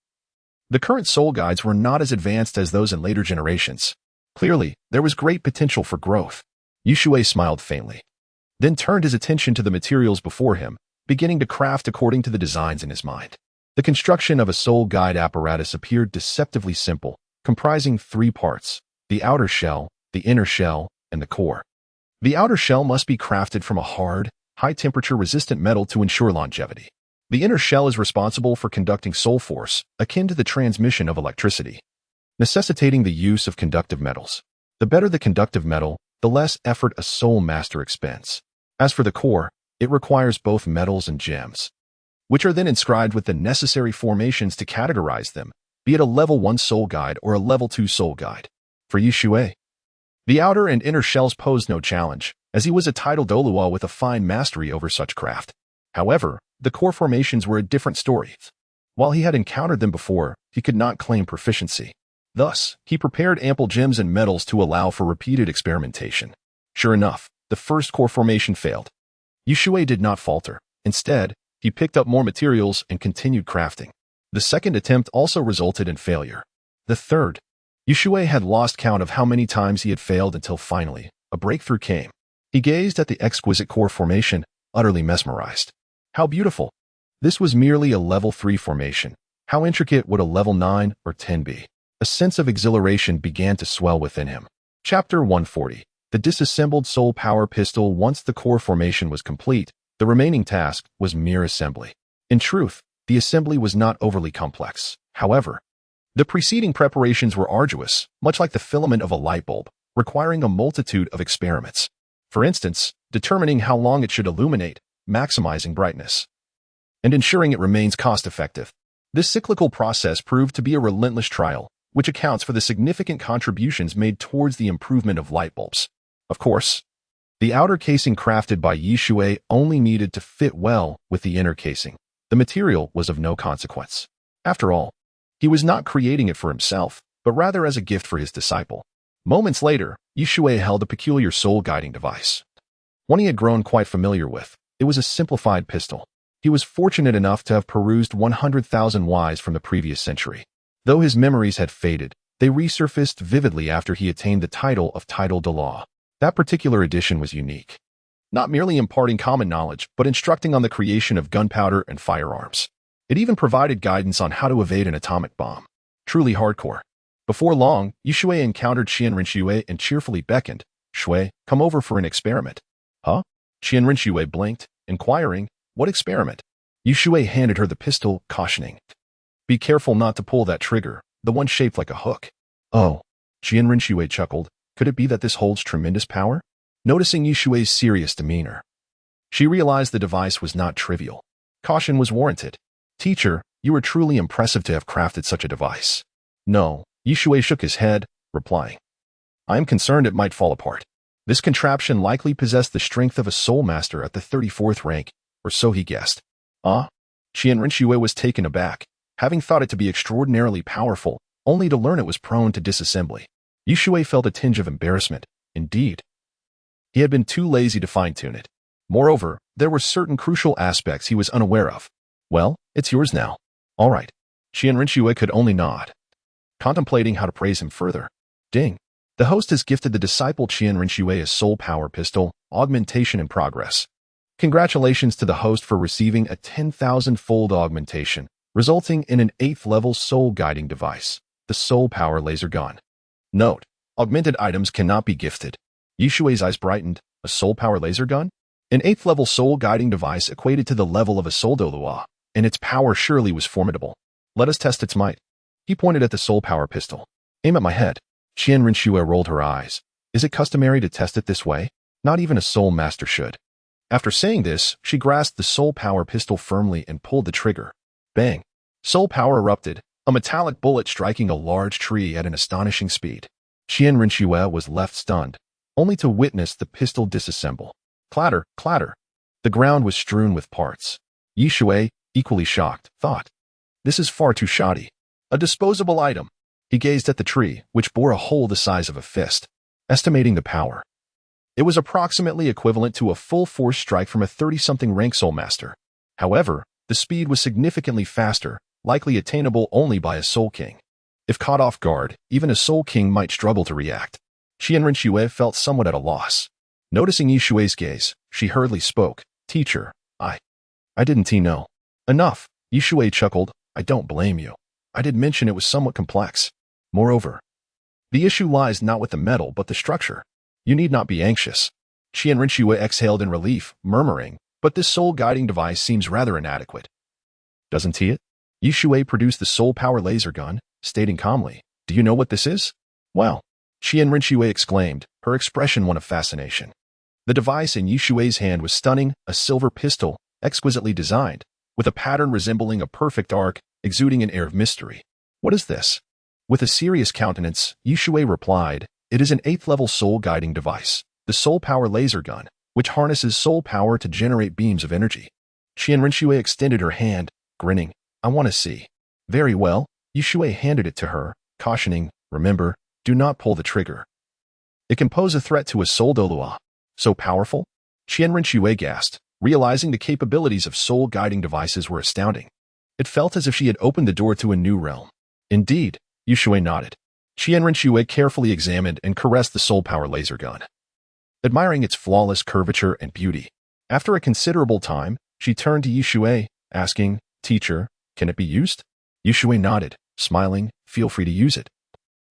The current soul guides were not as advanced as those in later generations. Clearly, there was great potential for growth. Yi Shui smiled faintly, then turned his attention to the materials before him, beginning to craft according to the designs in his mind. The construction of a soul guide apparatus appeared deceptively simple, comprising 3 parts: the outer shell, the inner shell, and the core. The outer shell must be crafted from a hard, high-temperature resistant metal to ensure longevity. The inner shell is responsible for conducting soul force, akin to the transmission of electricity, necessitating the use of conductive metals. The better the conductive metal, the less effort a soul master expends. As for the core, it requires both metals and gems, which are then inscribed with the necessary formations to categorize them, be it a level 1 soul guide or a level 2 soul guide. For Yi Shui, the outer and inner shells posed no challenge, as he was a titled Douluo with a fine mastery over such craft. However, the core formations were a different story. While he had encountered them before, he could not claim proficiency. Thus, he prepared ample gems and metals to allow for repeated experimentation. Sure enough, the first core formation failed. Yi Shui did not falter. Instead, he picked up more materials and continued crafting. The second attempt also resulted in failure. The third. Yi Shui had lost count of how many times he had failed until finally, a breakthrough came. He gazed at the exquisite core formation, utterly mesmerized. How beautiful! This was merely a level 3 formation. How intricate would a level 9 or 10 be? A sense of exhilaration began to swell within him. Chapter 140. The disassembled soul power pistol. Once the core formation was complete, the remaining task was mere assembly. In truth, the assembly was not overly complex. However, the preceding preparations were arduous, much like the filament of a light bulb, requiring a multitude of experiments. For instance, determining how long it should illuminate, maximizing brightness, and ensuring it remains cost-effective. This cyclical process proved to be a relentless trial, which accounts for the significant contributions made towards the improvement of light bulbs. Of course, the outer casing crafted by Yi Shui only needed to fit well with the inner casing. The material was of no consequence. After all, he was not creating it for himself, but rather as a gift for his disciple. Moments later, Shui held a peculiar soul-guiding device. One he had grown quite familiar with. It was a simplified pistol. He was fortunate enough to have perused 100,000 Ys from the previous century. Though his memories had faded, they resurfaced vividly after he attained the title of Douluo. That particular edition was unique. Not merely imparting common knowledge, but instructing on the creation of gunpowder and firearms. It even provided guidance on how to evade an atomic bomb. Truly hardcore. Before long, Shui encountered Xianrinshui and cheerfully beckoned, "Shui, come over for an experiment." "Huh?" Xianrinshui blinked, inquiring, "What experiment?" Shui handed her the pistol, cautioning, "Be careful not to pull that trigger, the one shaped like a hook." "Oh." Xianrinshui chuckled. Could it be that this holds tremendous power? Noticing Shui's serious demeanor, she realized the device was not trivial. Caution was warranted. "Teacher, you are truly impressive to have crafted such a device." "No." Shui shook his head, replying, "I am concerned it might fall apart. This contraption likely possessed the strength of a soul master at the 34th rank, or so he guessed." "Ah?" Xianrinshui was taken aback, having thought it to be extraordinarily powerful, only to learn it was prone to disassembly. Shui felt a tinge of embarrassment. Indeed, he had been too lazy to fine-tune it. Moreover, there were certain crucial aspects he was unaware of. "Well, it's yours now." "All right." Xianrinshui could only nod, contemplating how to praise him further. Ding. The host has gifted the disciple Xianrinshui a soul power pistol, augmentation in progress. Congratulations to the host for receiving a 10,000-fold augmentation, resulting in an 8th level soul guiding device, the soul power laser gun. Note: augmented items cannot be gifted. Shui's eyes brightened. A soul power laser gun? An 8th level soul guiding device equated to the level of a soul Douluo, and its power surely was formidable. Let us test its might. He pointed at the soul power pistol. "Aim at my head." Xianrinshui rolled her eyes. Is it customary to test it this way? Not even a soul master should. After saying this, she grasped the soul power pistol firmly and pulled the trigger. Bang! Soul power erupted, a metallic bullet striking a large tree at an astonishing speed. Xianrinshui was left stunned, only to witness the pistol disassemble. Clatter, clatter. The ground was strewn with parts. Shui, equally shocked, thought, "This is far too shoddy. A disposable item." He gazed at the tree, which bore a hole the size of a fist. Estimating the power, it was approximately equivalent to a full force strike from a 30-something rank soul master. However, the speed was significantly faster, likely attainable only by a soul king. If caught off guard, even a soul king might struggle to react. Xianrinshui felt somewhat at a loss. Noticing Shui's gaze, she hurriedly spoke, "Teacher, I didn't know." "Enough." Shui chuckled. "I don't blame you. I did mention it was somewhat complex. Moreover, the issue lies not with the metal but the structure. You need not be anxious." Xianrinshui exhaled in relief, murmuring, "But this soul-guiding device seems rather inadequate." "Doesn't he it?" Shui produced the soul power laser gun, stating calmly, "Do you know what this is?" "Well," Xianrinshui exclaimed, her expression one of fascination. The device in Shui's hand was stunning, a silver pistol, exquisitely designed, with a pattern resembling a perfect arc, exuding an air of mystery. "What is this?" With a serious countenance, Shui replied, "It is an 8th level soul guiding device, the soul power laser gun, which harnesses soul power to generate beams of energy." Xianrinshui extended her hand, grinning, "I want to see." "Very well." Shui handed it to her, cautioning, "Remember, do not pull the trigger. It can pose a threat to a soul Douluo." "So powerful?" Xianrinshui gasped, realizing the capabilities of soul guiding devices were astounding. It felt as if she had opened the door to a new realm. "Indeed." Shui nodded. Xianrinshui carefully examined and caressed the soul power laser gun, admiring its flawless curvature and beauty. After a considerable time, she turned to Shui, asking, "Teacher, can it be used?" Shui nodded, smiling, "Feel free to use it.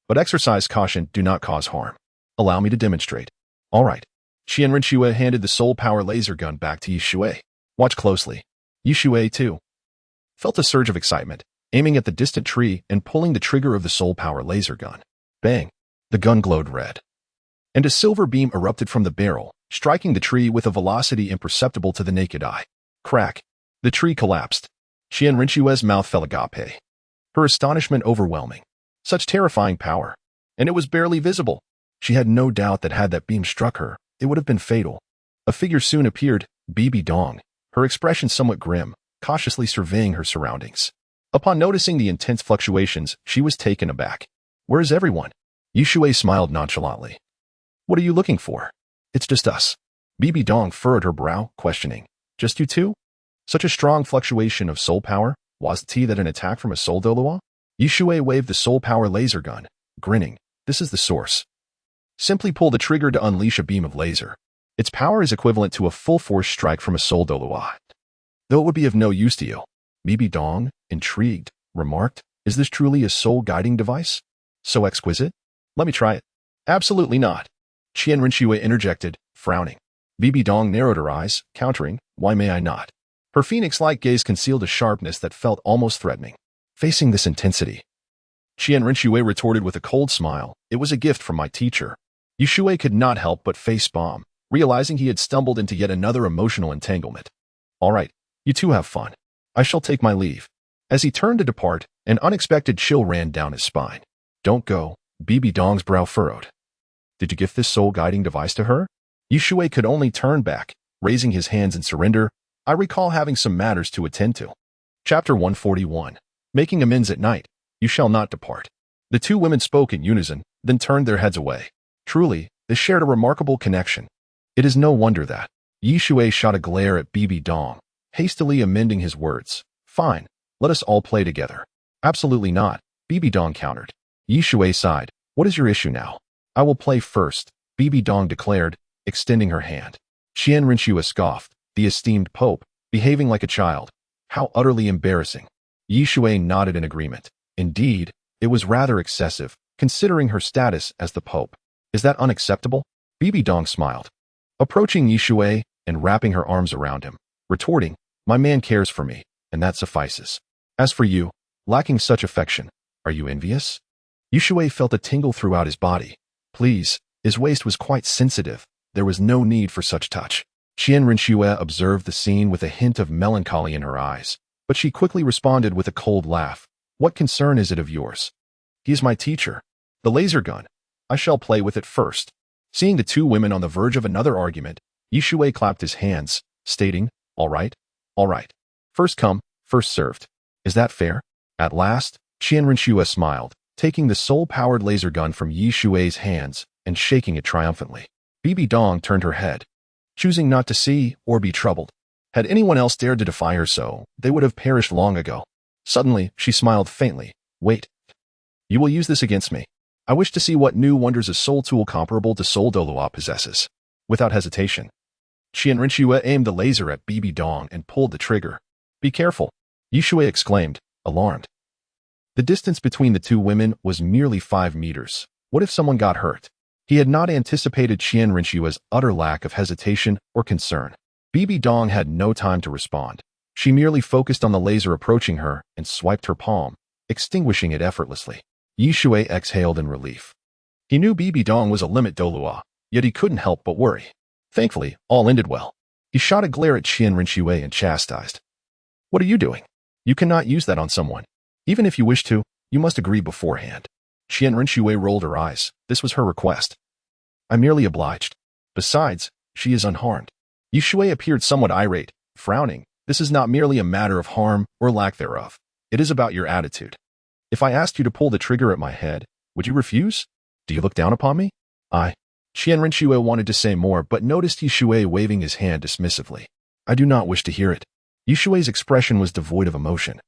But exercise caution, do not cause harm. Allow me to demonstrate." "All right." Xianrinshui handed the soul power laser gun back to Shui. "Watch closely." Shui, too, felt a surge of excitement, aiming at the distant tree and pulling the trigger of the soul power laser gun. Bang! The gun glowed red, and a silver beam erupted from the barrel, striking the tree with a velocity imperceptible to the naked eye. Crack! The tree collapsed. Xianrinshui's mouth fell agape, her astonishment overwhelming. Such terrifying power, and it was barely visible. She had no doubt that had that beam struck her, it would have been fatal. A figure soon appeared, Bibi Dong, her expression somewhat grim, cautiously surveying her surroundings. Upon noticing the intense fluctuations, she was taken aback. Where is everyone? Shui smiled nonchalantly. What are you looking for? It's just us. Bibi Dong furrowed her brow, questioning. Just you two? Such a strong fluctuation of soul power? Was it that an attack from a soul Douluo? Shui waved the soul power laser gun, grinning. This is the source. Simply pull the trigger to unleash a beam of laser. Its power is equivalent to a full-force strike from a soul Douluo. Though it would be of no use to you. Bibi Dong, intrigued, remarked, is this truly a soul-guiding device? So exquisite? Let me try it. Absolutely not. Shui interjected, frowning. Bibi Dong narrowed her eyes, countering, why may I not? Her phoenix-like gaze concealed a sharpness that felt almost threatening. Facing this intensity, Shui retorted with a cold smile, it was a gift from my teacher. Shui could not help but face-bomb, realizing he had stumbled into yet another emotional entanglement. All right, you two have fun. I shall take my leave. As he turned to depart, an unexpected chill ran down his spine. Don't go, Bibi Dong's brow furrowed. Did you gift this soul-guiding device to her? Shui could only turn back, raising his hands in surrender. I recall having some matters to attend to. Chapter 141. Making amends at night. You shall not depart. The two women spoke in unison, then turned their heads away. Truly, they shared a remarkable connection. It is no wonder that. Shui shot a glare at Bibi Dong, hastily amending his words. Fine, let us all play together. Absolutely not, Bibi Dong countered. Shui sighed. What is your issue now? I will play first, Bibi Dong declared, extending her hand. Xianrinxue scoffed, the esteemed pope, behaving like a child. How utterly embarrassing. Shui nodded in agreement. Indeed, it was rather excessive, considering her status as the pope. Is that unacceptable? Bibi Dong smiled, approaching Shui and wrapping her arms around him, retorting, my man cares for me, and that suffices. As for you, lacking such affection, are you envious? Shui felt a tingle throughout his body. Please, his waist was quite sensitive. There was no need for such touch. Xianrinxue observed the scene with a hint of melancholy in her eyes, but she quickly responded with a cold laugh. What concern is it of yours? He is my teacher. The laser gun. I shall play with it first. Seeing the two women on the verge of another argument, Shui clapped his hands, stating, all right. First come, first served. Is that fair? At last, Xianrinxue smiled, taking the soul-powered laser gun from Shui's hands and shaking it triumphantly. Bibi Dong turned her head, choosing not to see or be troubled. Had anyone else dared to defy her so, they would have perished long ago. Suddenly, she smiled faintly. Wait. You will use this against me. I wish to see what new wonders a soul tool comparable to Soul Douluo possesses. Without hesitation, Xianrinxue aimed the laser at Bibi Dong and pulled the trigger. Be careful, Shui exclaimed, alarmed. The distance between the two women was merely 5 meters. What if someone got hurt? He had not anticipated Xianrinxue's utter lack of hesitation or concern. Bibi Dong had no time to respond. She merely focused on the laser approaching her and swiped her palm, extinguishing it effortlessly. Shui exhaled in relief. He knew Bibi Dong was a limit Douluo, yet he couldn't help but worry. Thankfully, all ended well. He shot a glare at Xianrinxue and chastised. What are you doing? You cannot use that on someone. Even if you wish to, you must agree beforehand. Xianrinxue rolled her eyes. This was her request. I merely obliged. Besides, she is unharmed. Shui appeared somewhat irate, frowning. This is not merely a matter of harm or lack thereof. It is about your attitude. If I asked you to pull the trigger at my head, would you refuse? Do you look down upon me? Xianrinxue wanted to say more but noticed Shui waving his hand dismissively. I do not wish to hear it. Shui's expression was devoid of emotion.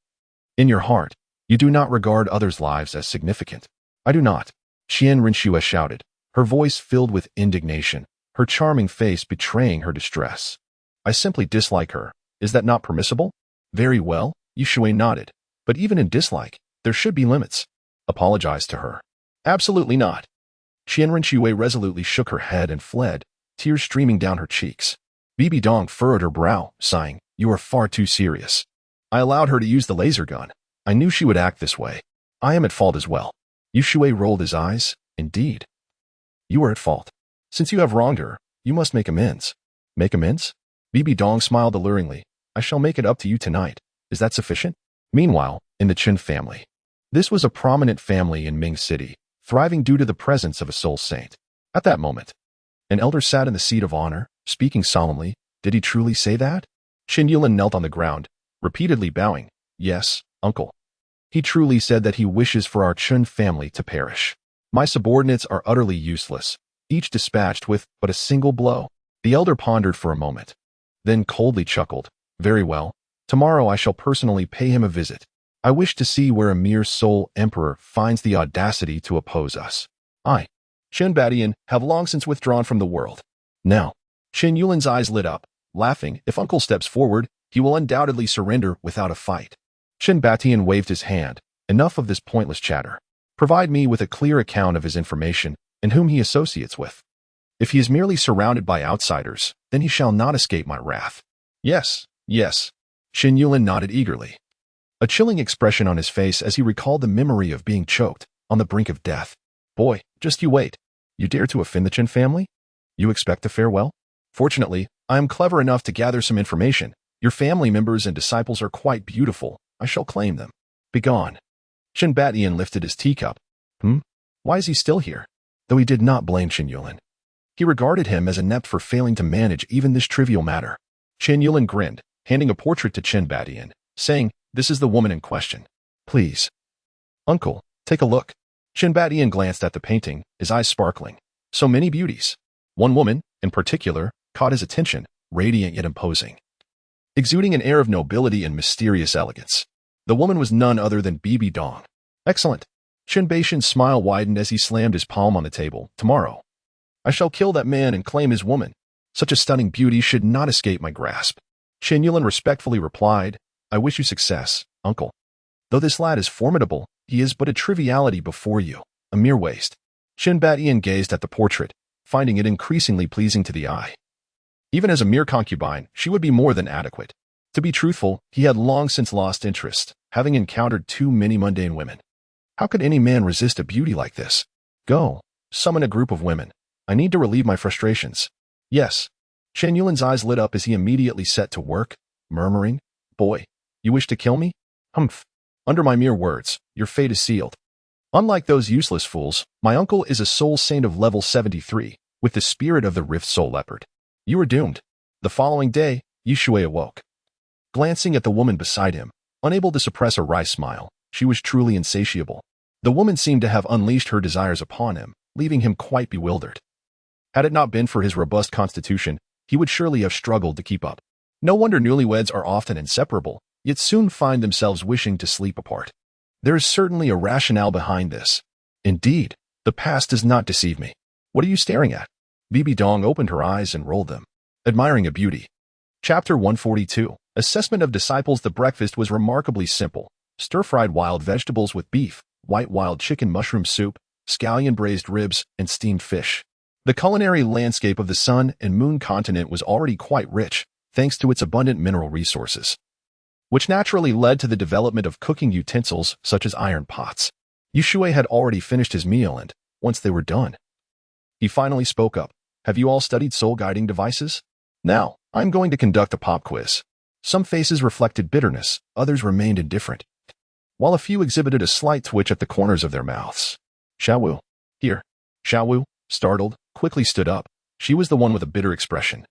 In your heart, you do not regard others' lives as significant. I do not. Xianrinxue shouted, her voice filled with indignation, her charming face betraying her distress. I simply dislike her. Is that not permissible? Very well, Shui nodded. But even in dislike, there should be limits. Apologize to her. Absolutely not. Xianrinxue resolutely shook her head and fled, tears streaming down her cheeks. Bibi Dong furrowed her brow, sighing, you are far too serious. I allowed her to use the laser gun. I knew she would act this way. I am at fault as well. Shui rolled his eyes. Indeed. You are at fault. Since you have wronged her, you must make amends. Make amends? Bibi Dong smiled alluringly. I shall make it up to you tonight. Is that sufficient? Meanwhile, in the Qin family. This was a prominent family in Ming City, thriving due to the presence of a soul saint. At that moment, an elder sat in the seat of honor, speaking solemnly. Did he truly say that? Qin Yulin knelt on the ground, repeatedly bowing. Yes, uncle. He truly said that he wishes for our Chun family to perish. My subordinates are utterly useless, each dispatched with but a single blow. The elder pondered for a moment, then coldly chuckled. Very well. Tomorrow I shall personally pay him a visit. I wish to see where a mere sole emperor finds the audacity to oppose us. I, Qin Badian, have long since withdrawn from the world. Now, Qin Yulin's eyes lit up, laughing. If uncle steps forward, he will undoubtedly surrender without a fight. Qin Batian waved his hand. Enough of this pointless chatter. Provide me with a clear account of his information and whom he associates with. If he is merely surrounded by outsiders, then he shall not escape my wrath. Yes, yes. Qin Yulin nodded eagerly, a chilling expression on his face as he recalled the memory of being choked on the brink of death. Boy, just you wait. You dare to offend the Qin family? You expect a farewell? Fortunately, I am clever enough to gather some information. Your family members and disciples are quite beautiful. I shall claim them. Begone. Qin Batian lifted his teacup. Why is he still here? Though he did not blame Qin Yulin. He regarded him as inept for failing to manage even this trivial matter. Qin Yulin grinned, handing a portrait to Qin Batian, saying, "This is the woman in question. Please. Uncle, take a look." Qin Batian glanced at the painting, his eyes sparkling. So many beauties. One woman, in particular, caught his attention, radiant yet imposing, exuding an air of nobility and mysterious elegance. The woman was none other than Bibi Dong. Excellent. Qin Baishan's smile widened as he slammed his palm on the table. Tomorrow, I shall kill that man and claim his woman. Such a stunning beauty should not escape my grasp. Qin Yulin respectfully replied, I wish you success, uncle. Though this lad is formidable, he is but a triviality before you, a mere waste. Qin Batian gazed at the portrait, finding it increasingly pleasing to the eye. Even as a mere concubine, she would be more than adequate. To be truthful, he had long since lost interest, having encountered too many mundane women. How could any man resist a beauty like this? Go, summon a group of women. I need to relieve my frustrations. Yes. Qin Yulin's eyes lit up as he immediately set to work, murmuring, Boy, you wish to kill me? Humph. Under my mere words, your fate is sealed. Unlike those useless fools, my uncle is a soul saint of level 73, with the spirit of the Rift Soul Leopard. You are doomed. The following day, Shui awoke. Glancing at the woman beside him, unable to suppress a wry smile, she was truly insatiable. The woman seemed to have unleashed her desires upon him, leaving him quite bewildered. Had it not been for his robust constitution, he would surely have struggled to keep up. No wonder newlyweds are often inseparable, yet soon find themselves wishing to sleep apart. There is certainly a rationale behind this. Indeed, the past does not deceive me. What are you staring at? Bibi Dong opened her eyes and rolled them, admiring a beauty. Chapter 142. Assessment of Disciples. The breakfast was remarkably simple. Stir-fried wild vegetables with beef, white wild chicken mushroom soup, scallion braised ribs, and steamed fish. The culinary landscape of the Sun and Moon continent was already quite rich, thanks to its abundant mineral resources, which naturally led to the development of cooking utensils such as iron pots. Shui had already finished his meal and, once they were done, he finally spoke up. Have you all studied soul-guiding devices? Now, I'm going to conduct a pop quiz. Some faces reflected bitterness, others remained indifferent, while a few exhibited a slight twitch at the corners of their mouths. Xiao Wu. Here. Xiao Wu, startled, quickly stood up. She was the one with a bitter expression,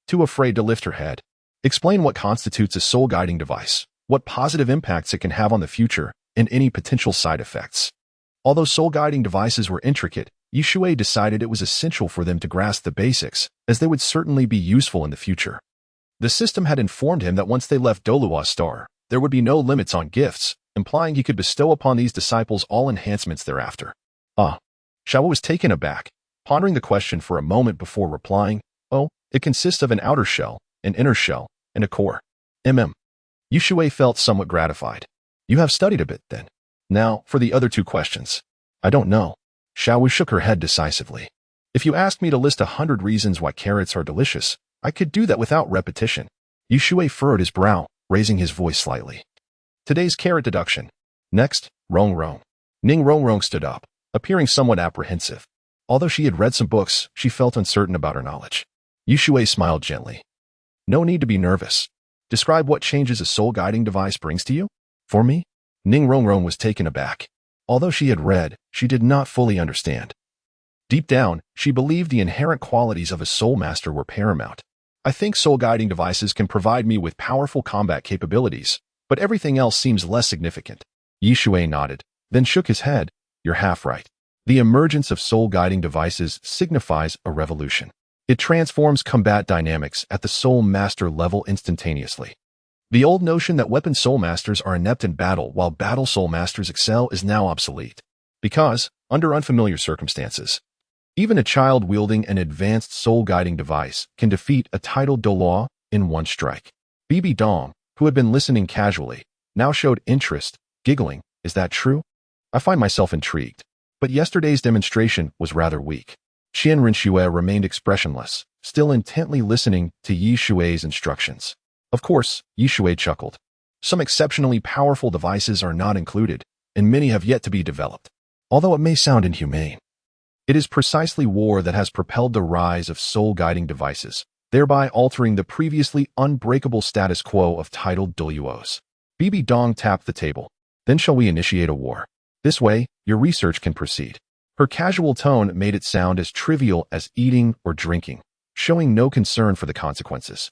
too afraid to lift her head. Explain what constitutes a soul-guiding device, what positive impacts it can have on the future, and any potential side effects. Although soul-guiding devices were intricate, Shui decided it was essential for them to grasp the basics, as they would certainly be useful in the future. The system had informed him that once they left Douluo Star, there would be no limits on gifts, implying he could bestow upon these disciples all enhancements thereafter. Xiaowu was taken aback, pondering the question for a moment before replying, Oh, it consists of an outer shell, an inner shell, and a core. Shui felt somewhat gratified. You have studied a bit, then. Now, for the other two questions. I don't know. Xiaowu shook her head decisively. If you asked me to list 100 reasons why carrots are delicious, I could do that without repetition. Shui furrowed his brow, raising his voice slightly. Today's carrot deduction. Next, Rong Rong. Ning Rong Rong stood up, appearing somewhat apprehensive. Although she had read some books, she felt uncertain about her knowledge. Shui smiled gently. No need to be nervous. Describe what changes a soul-guiding device brings to you. For me? Ning Rong Rong was taken aback. Although she had read, she did not fully understand. Deep down, she believed the inherent qualities of a soul master were paramount. I think soul-guiding devices can provide me with powerful combat capabilities, but everything else seems less significant. Yi Shui nodded, then shook his head. You're half right. The emergence of soul-guiding devices signifies a revolution. It transforms combat dynamics at the soul master level instantaneously. The old notion that weapon soul masters are inept in battle while battle soul masters excel is now obsolete. Because, under unfamiliar circumstances, even a child wielding an advanced soul-guiding device can defeat a titled Douluo in one strike. Bibi Dong, who had been listening casually, now showed interest, giggling. Is that true? I find myself intrigued. But yesterday's demonstration was rather weak. Qian Rinxue remained expressionless, still intently listening to Yi Shui's instructions. Of course, Yi Shui chuckled. Some exceptionally powerful devices are not included, and many have yet to be developed. Although it may sound inhumane, it is precisely war that has propelled the rise of soul-guiding devices, thereby altering the previously unbreakable status quo of titled Douluos. Bibi Dong tapped the table. Then shall we initiate a war? This way, your research can proceed. Her casual tone made it sound as trivial as eating or drinking, showing no concern for the consequences.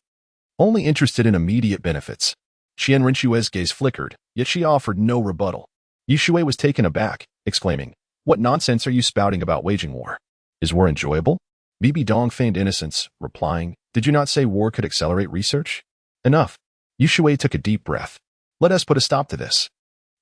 Only interested in immediate benefits. Qian Rinxue's gaze flickered, yet she offered no rebuttal. Yi Shui was taken aback, exclaiming, "What nonsense are you spouting about waging war? Is war enjoyable?" Bibi Dong feigned innocence, replying, "Did you not say war could accelerate research?" Enough. Yi Shui took a deep breath. Let us put a stop to this.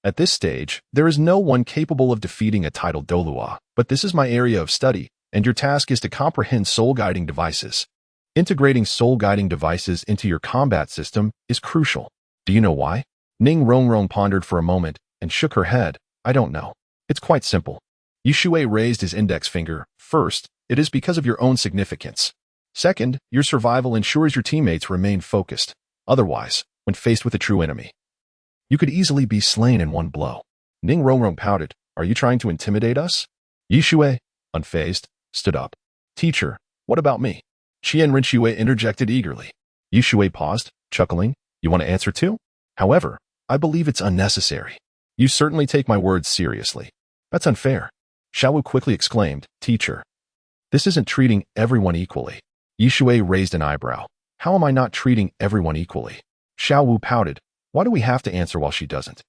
At this stage, there is no one capable of defeating a titled Douluo, but this is my area of study, and your task is to comprehend soul-guiding devices. Integrating soul-guiding devices into your combat system is crucial. Do you know why? Ning Rongrong pondered for a moment and shook her head. I don't know. It's quite simple. Yi Shui raised his index finger. First, it is because of your own significance. Second, your survival ensures your teammates remain focused. Otherwise, when faced with a true enemy, you could easily be slain in one blow. Ning Rongrong pouted. Are you trying to intimidate us? Yi Shui, unfazed, stood up. Teacher, what about me? Qian Rinxue interjected eagerly. Yi Shui paused, chuckling. You want to answer too? However, I believe it's unnecessary. You certainly take my words seriously. That's unfair. Xiaowu quickly exclaimed, Teacher, this isn't treating everyone equally. Yi Shui raised an eyebrow. How am I not treating everyone equally? Xiaowu pouted. Why do we have to answer while she doesn't?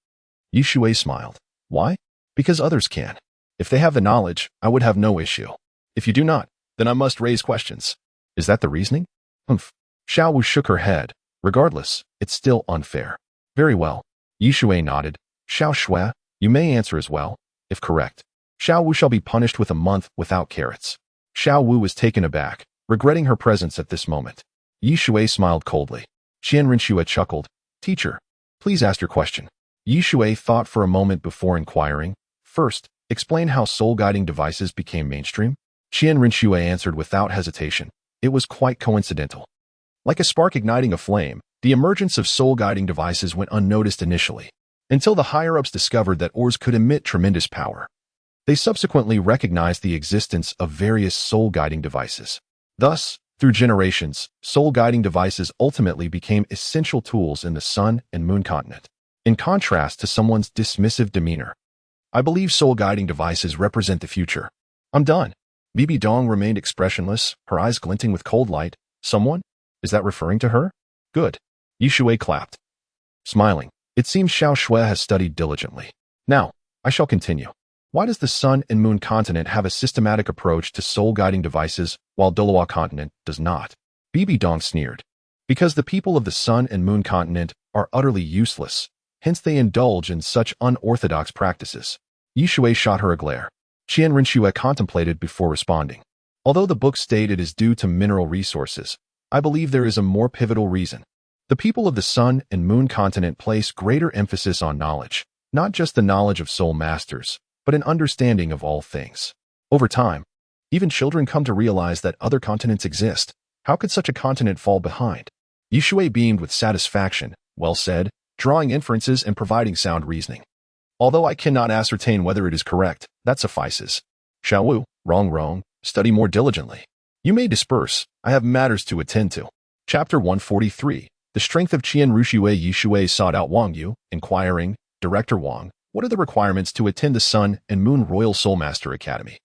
Yi Shui smiled. Why? Because others can. If they have the knowledge, I would have no issue. If you do not, then I must raise questions. Is that the reasoning? Humph. Xiaowu shook her head. Regardless, it's still unfair. Very well. Yi Shui nodded. Xiao Shui, you may answer as well. If correct, Xiaowu shall be punished with a month without carrots. Xiaowu was taken aback, regretting her presence at this moment. Yi Shui smiled coldly. Qian Rinxue chuckled. Teacher, please ask your question. Yi Shui thought for a moment before inquiring. First, explain how soul-guiding devices became mainstream. Qian Rinxue answered without hesitation. It was quite coincidental. Like a spark igniting a flame, the emergence of soul-guiding devices went unnoticed initially, until the higher-ups discovered that ores could emit tremendous power. They subsequently recognized the existence of various soul-guiding devices. Thus, through generations, soul-guiding devices ultimately became essential tools in the Sun and Moon continent. In contrast to someone's dismissive demeanor, I believe soul-guiding devices represent the future. I'm done. Bibi Dong remained expressionless, her eyes glinting with cold light. Someone? Is that referring to her? Good. Yi Shui clapped. Smiling, it seems Xiao Shui has studied diligently. Now, I shall continue. Why does the Sun and Moon continent have a systematic approach to soul-guiding devices while Douluo Continent does not? Bibi Dong sneered. Because the people of the Sun and Moon continent are utterly useless, hence they indulge in such unorthodox practices. Yi Shui shot her a glare. Qian Rinxue contemplated before responding. Although the book state it is due to mineral resources, I believe there is a more pivotal reason. The people of the Sun and Moon continent place greater emphasis on knowledge, not just the knowledge of soul masters, but an understanding of all things. Over time, even children come to realize that other continents exist. How could such a continent fall behind? Yi Shui beamed with satisfaction. Well said, drawing inferences and providing sound reasoning. Although I cannot ascertain whether it is correct, that suffices. Xiaowu, wrong, study more diligently. You may disperse. I have matters to attend to. Chapter 143. The strength of Qian Rinxue. Yi Shui sought out Wang Yu, inquiring, Director Wang, what are the requirements to attend the Sun and Moon Royal Soulmaster Academy?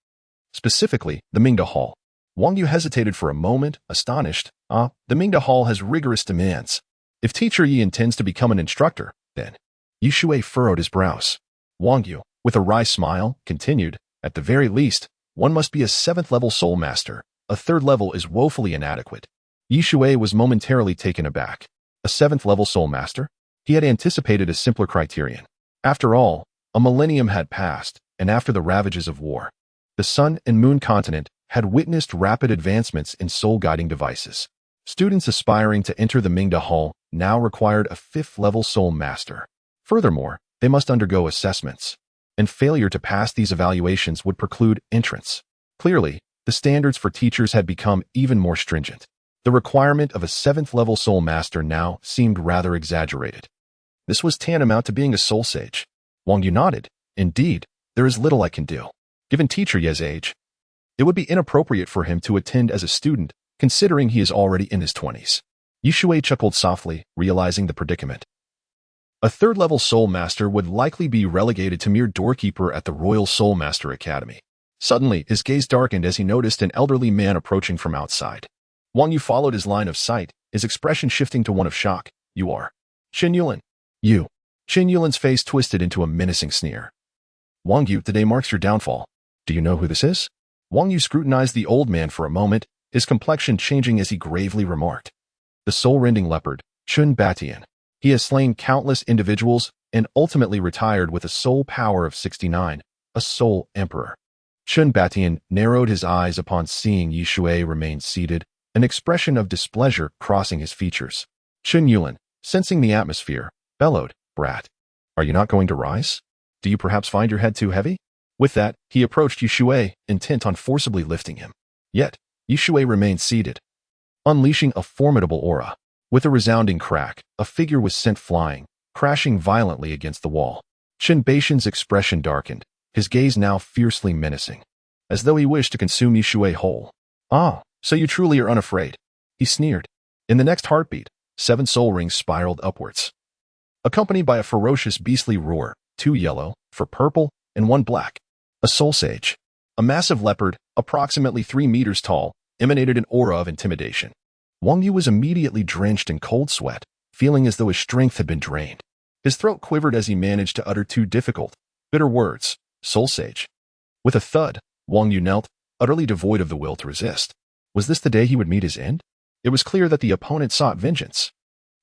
Specifically, the Mingda Hall. Wang Yu hesitated for a moment, astonished. The Mingda Hall has rigorous demands. If Teacher Yi intends to become an instructor, then Yi Shui furrowed his brows. Wang Yu, with a wry smile, continued, "At the very least, one must be a 7th-level soul master. A 3rd level is woefully inadequate." Shui was momentarily taken aback. A 7th-level soul master? He had anticipated a simpler criterion. After all, a millennium had passed, and after the ravages of war, the Sun and Moon continent had witnessed rapid advancements in soul-guiding devices. Students aspiring to enter the Mingda Hall now required a 5th-level soul master. Furthermore, they must undergo assessments, and failure to pass these evaluations would preclude entrance. Clearly, the standards for teachers had become even more stringent. The requirement of a 7th-level soul master now seemed rather exaggerated. This was tantamount to being a soul sage. Wang Yu nodded. "Indeed, there is little I can do. Given teacher Ye's age, it would be inappropriate for him to attend as a student, considering he is already in his 20s. Shui chuckled softly, realizing the predicament. A 3rd-level soul master would likely be relegated to mere doorkeeper at the Royal Soul Master Academy. Suddenly, his gaze darkened as he noticed an elderly man approaching from outside. Wang Yu followed his line of sight, his expression shifting to one of shock. "You are Qin Yulan." "You." Qin Yulan's face twisted into a menacing sneer. "Wang Yu, today marks your downfall. Do you know who this is?" Wang Yu scrutinized the old man for a moment, his complexion changing as he gravely remarked. "The soul-rending leopard, Chun Batian. He has slain countless individuals and ultimately retired with a soul power of 69, a soul emperor." Chun Batian narrowed his eyes upon seeing Shui remain seated, an expression of displeasure crossing his features. Qin Yulan, sensing the atmosphere, bellowed, "Brat, are you not going to rise? Do you perhaps find your head too heavy?" With that, he approached Shui, intent on forcibly lifting him. Yet, Shui remained seated, unleashing a formidable aura. With a resounding crack, a figure was sent flying, crashing violently against the wall. Qin Baishan's expression darkened, his gaze now fiercely menacing, as though he wished to consume Shui whole. "Ah, so you truly are unafraid," he sneered. In the next heartbeat, 7 soul rings spiraled upwards, accompanied by a ferocious beastly roar, 2 yellow, 4 purple, and 1 black. A soul sage, a massive leopard, approximately 3 meters tall, emanated an aura of intimidation. Wang Yu was immediately drenched in cold sweat, feeling as though his strength had been drained. His throat quivered as he managed to utter 2 difficult, bitter words, "Soul sage." With a thud, Wang Yu knelt, utterly devoid of the will to resist. Was this the day he would meet his end? It was clear that the opponent sought vengeance.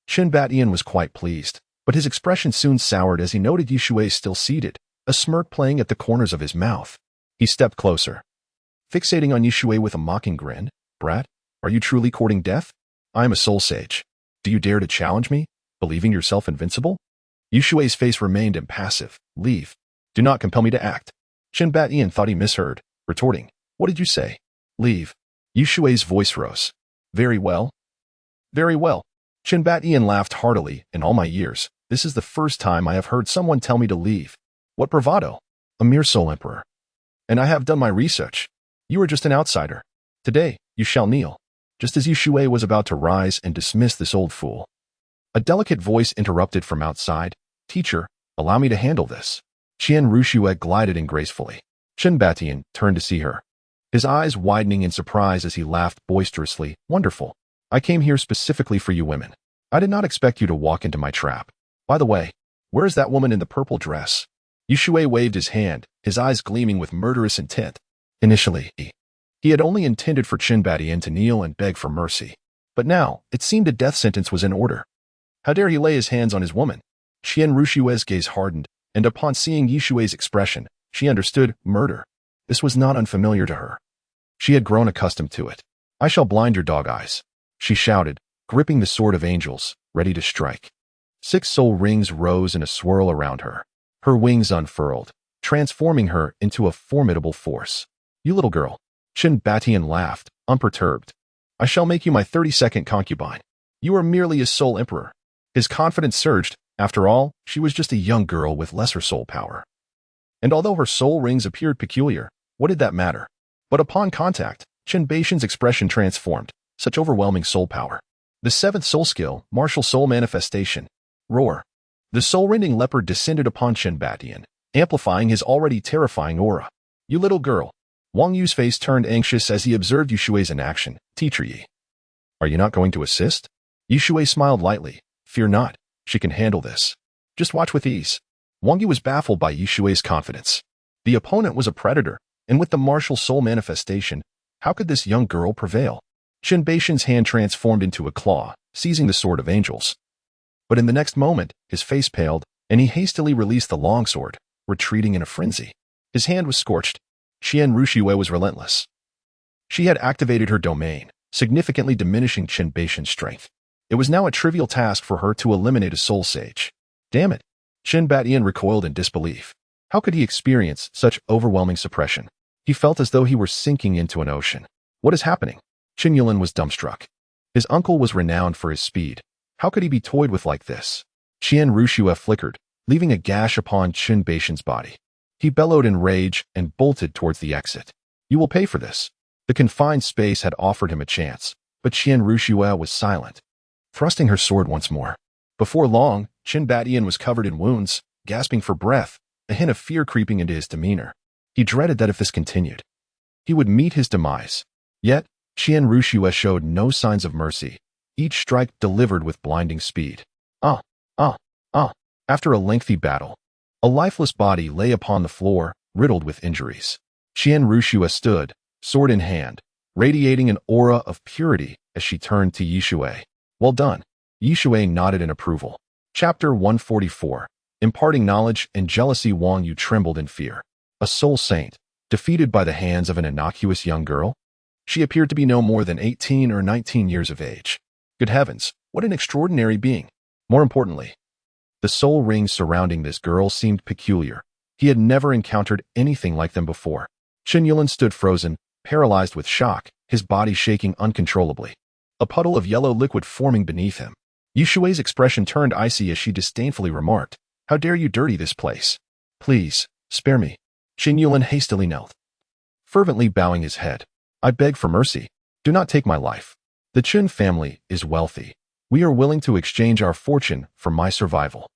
Qin Batian was quite pleased, but his expression soon soured as he noted Shui still seated, a smirk playing at the corners of his mouth. He stepped closer, fixating on Shui with a mocking grin. "Brat, are you truly courting death? I am a soul sage. Do you dare to challenge me, believing yourself invincible?" Shui's face remained impassive. "Leave. Do not compel me to act." Qin Batian thought he misheard, retorting, "What did you say?" "Leave." Shui's voice rose. "Very well. Very well." Qin Batian laughed heartily. "In all my years, this is the first time I have heard someone tell me to leave. What bravado! A mere soul emperor. And I have done my research. You are just an outsider. Today, you shall kneel." Just as Shui was about to rise and dismiss this old fool, a delicate voice interrupted from outside. "Teacher, allow me to handle this." Qian Rushue glided in gracefully. Qin Batian turned to see her, his eyes widening in surprise as he laughed boisterously. "Wonderful. I came here specifically for you women. I did not expect you to walk into my trap. By the way, where is that woman in the purple dress?" Shui waved his hand, his eyes gleaming with murderous intent. Initially, he had only intended for Qin Batian to kneel and beg for mercy. But now, it seemed a death sentence was in order. How dare he lay his hands on his woman? Qian Rushue's gaze hardened, and upon seeing Shui's expression, she understood murder. This was not unfamiliar to her. She had grown accustomed to it. "I shall blind your dog eyes," she shouted, gripping the sword of angels, ready to strike. 6 soul rings rose in a swirl around her. Her wings unfurled, transforming her into a formidable force. "You little girl." Qin Batian laughed, unperturbed. "I shall make you my 32nd concubine. You are merely a soul emperor." His confidence surged. After all, she was just a young girl with lesser soul power. And although her soul rings appeared peculiar, what did that matter? But upon contact, Qin Baishan's expression transformed. Such overwhelming soul power. The 7th soul skill, martial soul manifestation. Roar. The soul-rending leopard descended upon Qin Batian, amplifying his already terrifying aura. "You little girl." Wang Yu's face turned anxious as he observed Shui's inaction. "Teacher Yi, are you not going to assist?" Shui smiled lightly. "Fear not, she can handle this. Just watch with ease." Wang Yu was baffled by Yishui's confidence. The opponent was a predator, and with the martial soul manifestation, how could this young girl prevail? Qin Baishan's hand transformed into a claw, seizing the sword of angels. But in the next moment, his face paled, and he hastily released the longsword, retreating in a frenzy. His hand was scorched. Qian Ruxue was relentless. She had activated her domain, significantly diminishing Qin Baishan's strength. It was now a trivial task for her to eliminate a soul sage. Damn it! Qin Batian recoiled in disbelief. How could he experience such overwhelming suppression? He felt as though he were sinking into an ocean. What is happening? Qin Yulin was dumbstruck. His uncle was renowned for his speed. How could he be toyed with like this? Qian Ruxue flickered, leaving a gash upon Qin Baishan's body. He bellowed in rage and bolted towards the exit. You will pay for this. The confined space had offered him a chance, but Qian Ruxue was silent, thrusting her sword once more. Before long, Qin Batian was covered in wounds, gasping for breath, a hint of fear creeping into his demeanor. He dreaded that if this continued, he would meet his demise. Yet, Qian Ruxue showed no signs of mercy, each strike delivered with blinding speed. After a lengthy battle, a lifeless body lay upon the floor, riddled with injuries. Qian Ruxue stood, sword in hand, radiating an aura of purity as she turned to Yishui. Well done. Yishui nodded in approval. Chapter 144. Imparting knowledge and jealousy. Wang Yu trembled in fear. A soul saint, defeated by the hands of an innocuous young girl? She appeared to be no more than 18 or 19 years of age. Good heavens, what an extraordinary being. More importantly, the soul rings surrounding this girl seemed peculiar. He had never encountered anything like them before. Qin Yulin stood frozen, paralyzed with shock, his body shaking uncontrollably. A puddle of yellow liquid forming beneath him. Yishui's expression turned icy as she disdainfully remarked, "How dare you dirty this place? Please, spare me." Qin Yulin hastily knelt, fervently bowing his head. "I beg for mercy. Do not take my life. The Qin family is wealthy. We are willing to exchange our fortune for my survival."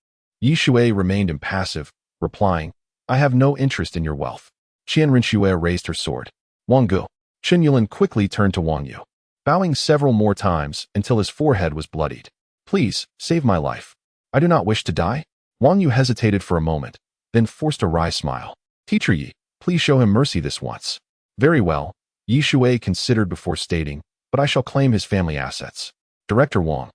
Yishui remained impassive, replying, "I have no interest in your wealth." Qian Ruxue raised her sword. "Wang Gu." Qin Yulin quickly turned to Wang Yu, bowing several more times until his forehead was bloodied. "Please, save my life. I do not wish to die." Wang Yu hesitated for a moment, then forced a wry smile. "Teacher Yi, please show him mercy this once." "Very well," Yishui considered before stating, "but I shall claim his family assets." "Director Wang,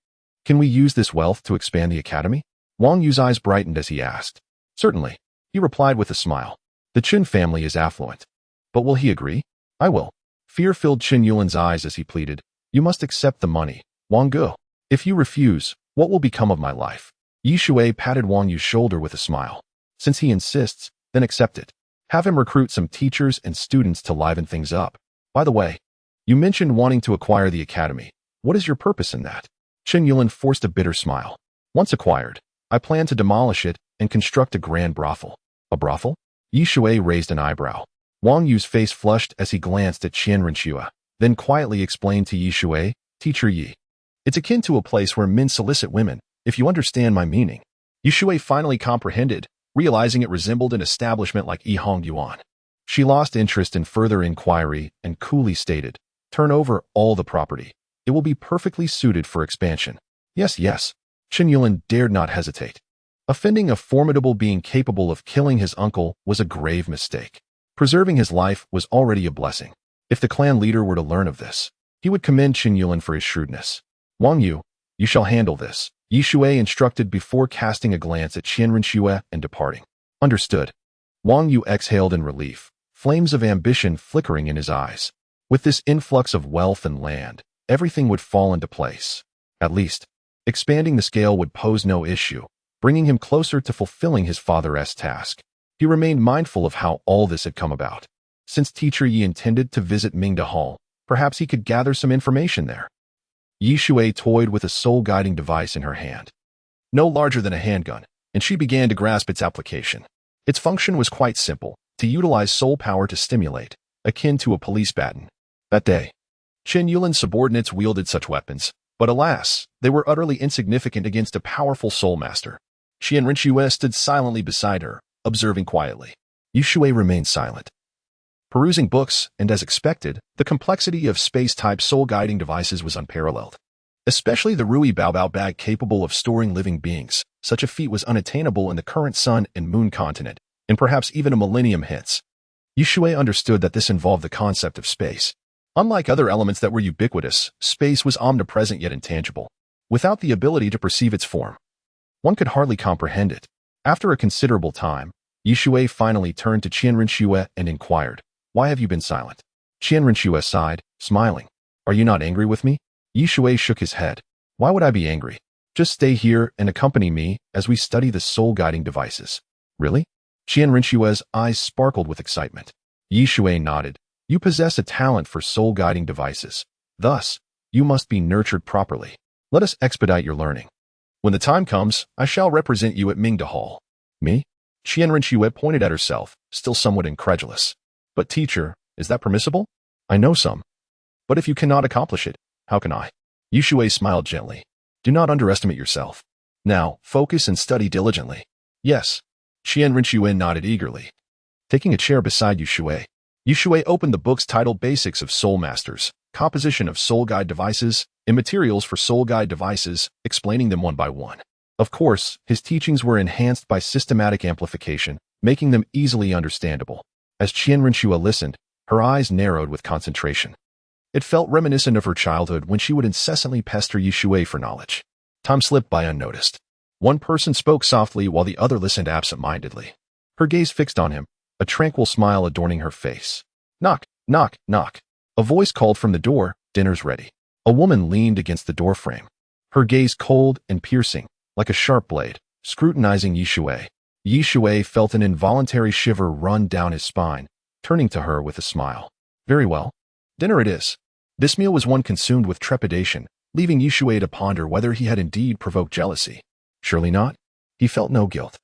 can we use this wealth to expand the academy?" Wang Yu's eyes brightened as he asked. "Certainly," he replied with a smile. "The Qin family is affluent. But will he agree?" "I will." Fear filled Qin Yulin's eyes as he pleaded, "You must accept the money, Wang Gu. If you refuse, what will become of my life?" Yishui patted Wang Yu's shoulder with a smile. "Since he insists, then accept it. Have him recruit some teachers and students to liven things up. By the way, you mentioned wanting to acquire the academy. What is your purpose in that?" Qin Yulin forced a bitter smile. "Once acquired, I plan to demolish it and construct a grand brothel." "A brothel?" Yishui raised an eyebrow. Wang Yu's face flushed as he glanced at Qian Ruxue, then quietly explained to Yishui, "Teacher Yi, it's akin to a place where men solicit women, if you understand my meaning." Yishui finally comprehended, realizing it resembled an establishment like Yihong Yuan. She lost interest in further inquiry and coolly stated, "Turn over all the property. It will be perfectly suited for expansion." Yes. Qin Yulin dared not hesitate. Offending a formidable being capable of killing his uncle was a grave mistake. Preserving his life was already a blessing. If the clan leader were to learn of this, he would commend Qin Yulin for his shrewdness. "Wang Yu, you shall handle this," Yishui instructed before casting a glance at Qian Ruxue and departing. "Understood." Wang Yu exhaled in relief, flames of ambition flickering in his eyes. With this influx of wealth and land, everything would fall into place. At least, expanding the scale would pose no issue, bringing him closer to fulfilling his father's task. He remained mindful of how all this had come about. Since Teacher Yi intended to visit Mingda Hall, perhaps he could gather some information there. Yishui toyed with a soul-guiding device in her hand, no larger than a handgun, and she began to grasp its application. Its function was quite simple, to utilize soul power to stimulate, akin to a police baton. That day, Qin Yulin's subordinates wielded such weapons, but alas, they were utterly insignificant against a powerful soul master. Qian Ruxue stood silently beside her, observing quietly. Yishui remained silent, perusing books, and as expected, the complexity of space-type soul-guiding devices was unparalleled. Especially the Rui Baobao bag capable of storing living beings, Such a feat was unattainable in the current Sun and Moon continent, and perhaps even a millennium hence. Shui understood that this involved the concept of space. Unlike other elements that were ubiquitous, space was omnipresent yet intangible, without the ability to perceive its form. One could hardly comprehend it. After a considerable time, Shui finally turned to Qianrenxue and inquired, "Why have you been silent?" Qianrenxue sighed, smiling. "Are you not angry with me?" Shui shook his head. "Why would I be angry? Just stay here and accompany me as we study the soul-guiding devices." "Really?" Qianrenxue's eyes sparkled with excitement. Shui nodded. "You possess a talent for soul-guiding devices. Thus, you must be nurtured properly. Let us expedite your learning. When the time comes, I shall represent you at Mingda Hall." "Me?" Qianrenxue pointed at herself, still somewhat incredulous. "But teacher, is that permissible? I know some. But if you cannot accomplish it, how can I?" Shui smiled gently. "Do not underestimate yourself. Now, focus and study diligently." "Yes." Qianrenxue nodded eagerly. Taking a chair beside Shui opened the books titled Basics of Soul Masters, Composition of Soul Guide Devices, and Materials for Soul Guide Devices, explaining them one by one. Of course, his teachings were enhanced by systematic amplification, making them easily understandable. As Qianrenxue listened, her eyes narrowed with concentration. It felt reminiscent of her childhood when she would incessantly pester Shui for knowledge. Time slipped by unnoticed. One person spoke softly while the other listened absent-mindedly. Her gaze fixed on him, a tranquil smile adorning her face. "Knock, knock, knock." A voice called from the door, "Dinner's ready." A woman leaned against the doorframe, her gaze cold and piercing, like a sharp blade, scrutinizing Shui. Shui felt an involuntary shiver run down his spine, turning to her with a smile. "Very well. Dinner it is." This meal was one consumed with trepidation, leaving Shui to ponder whether he had indeed provoked jealousy. Surely not. He felt no guilt.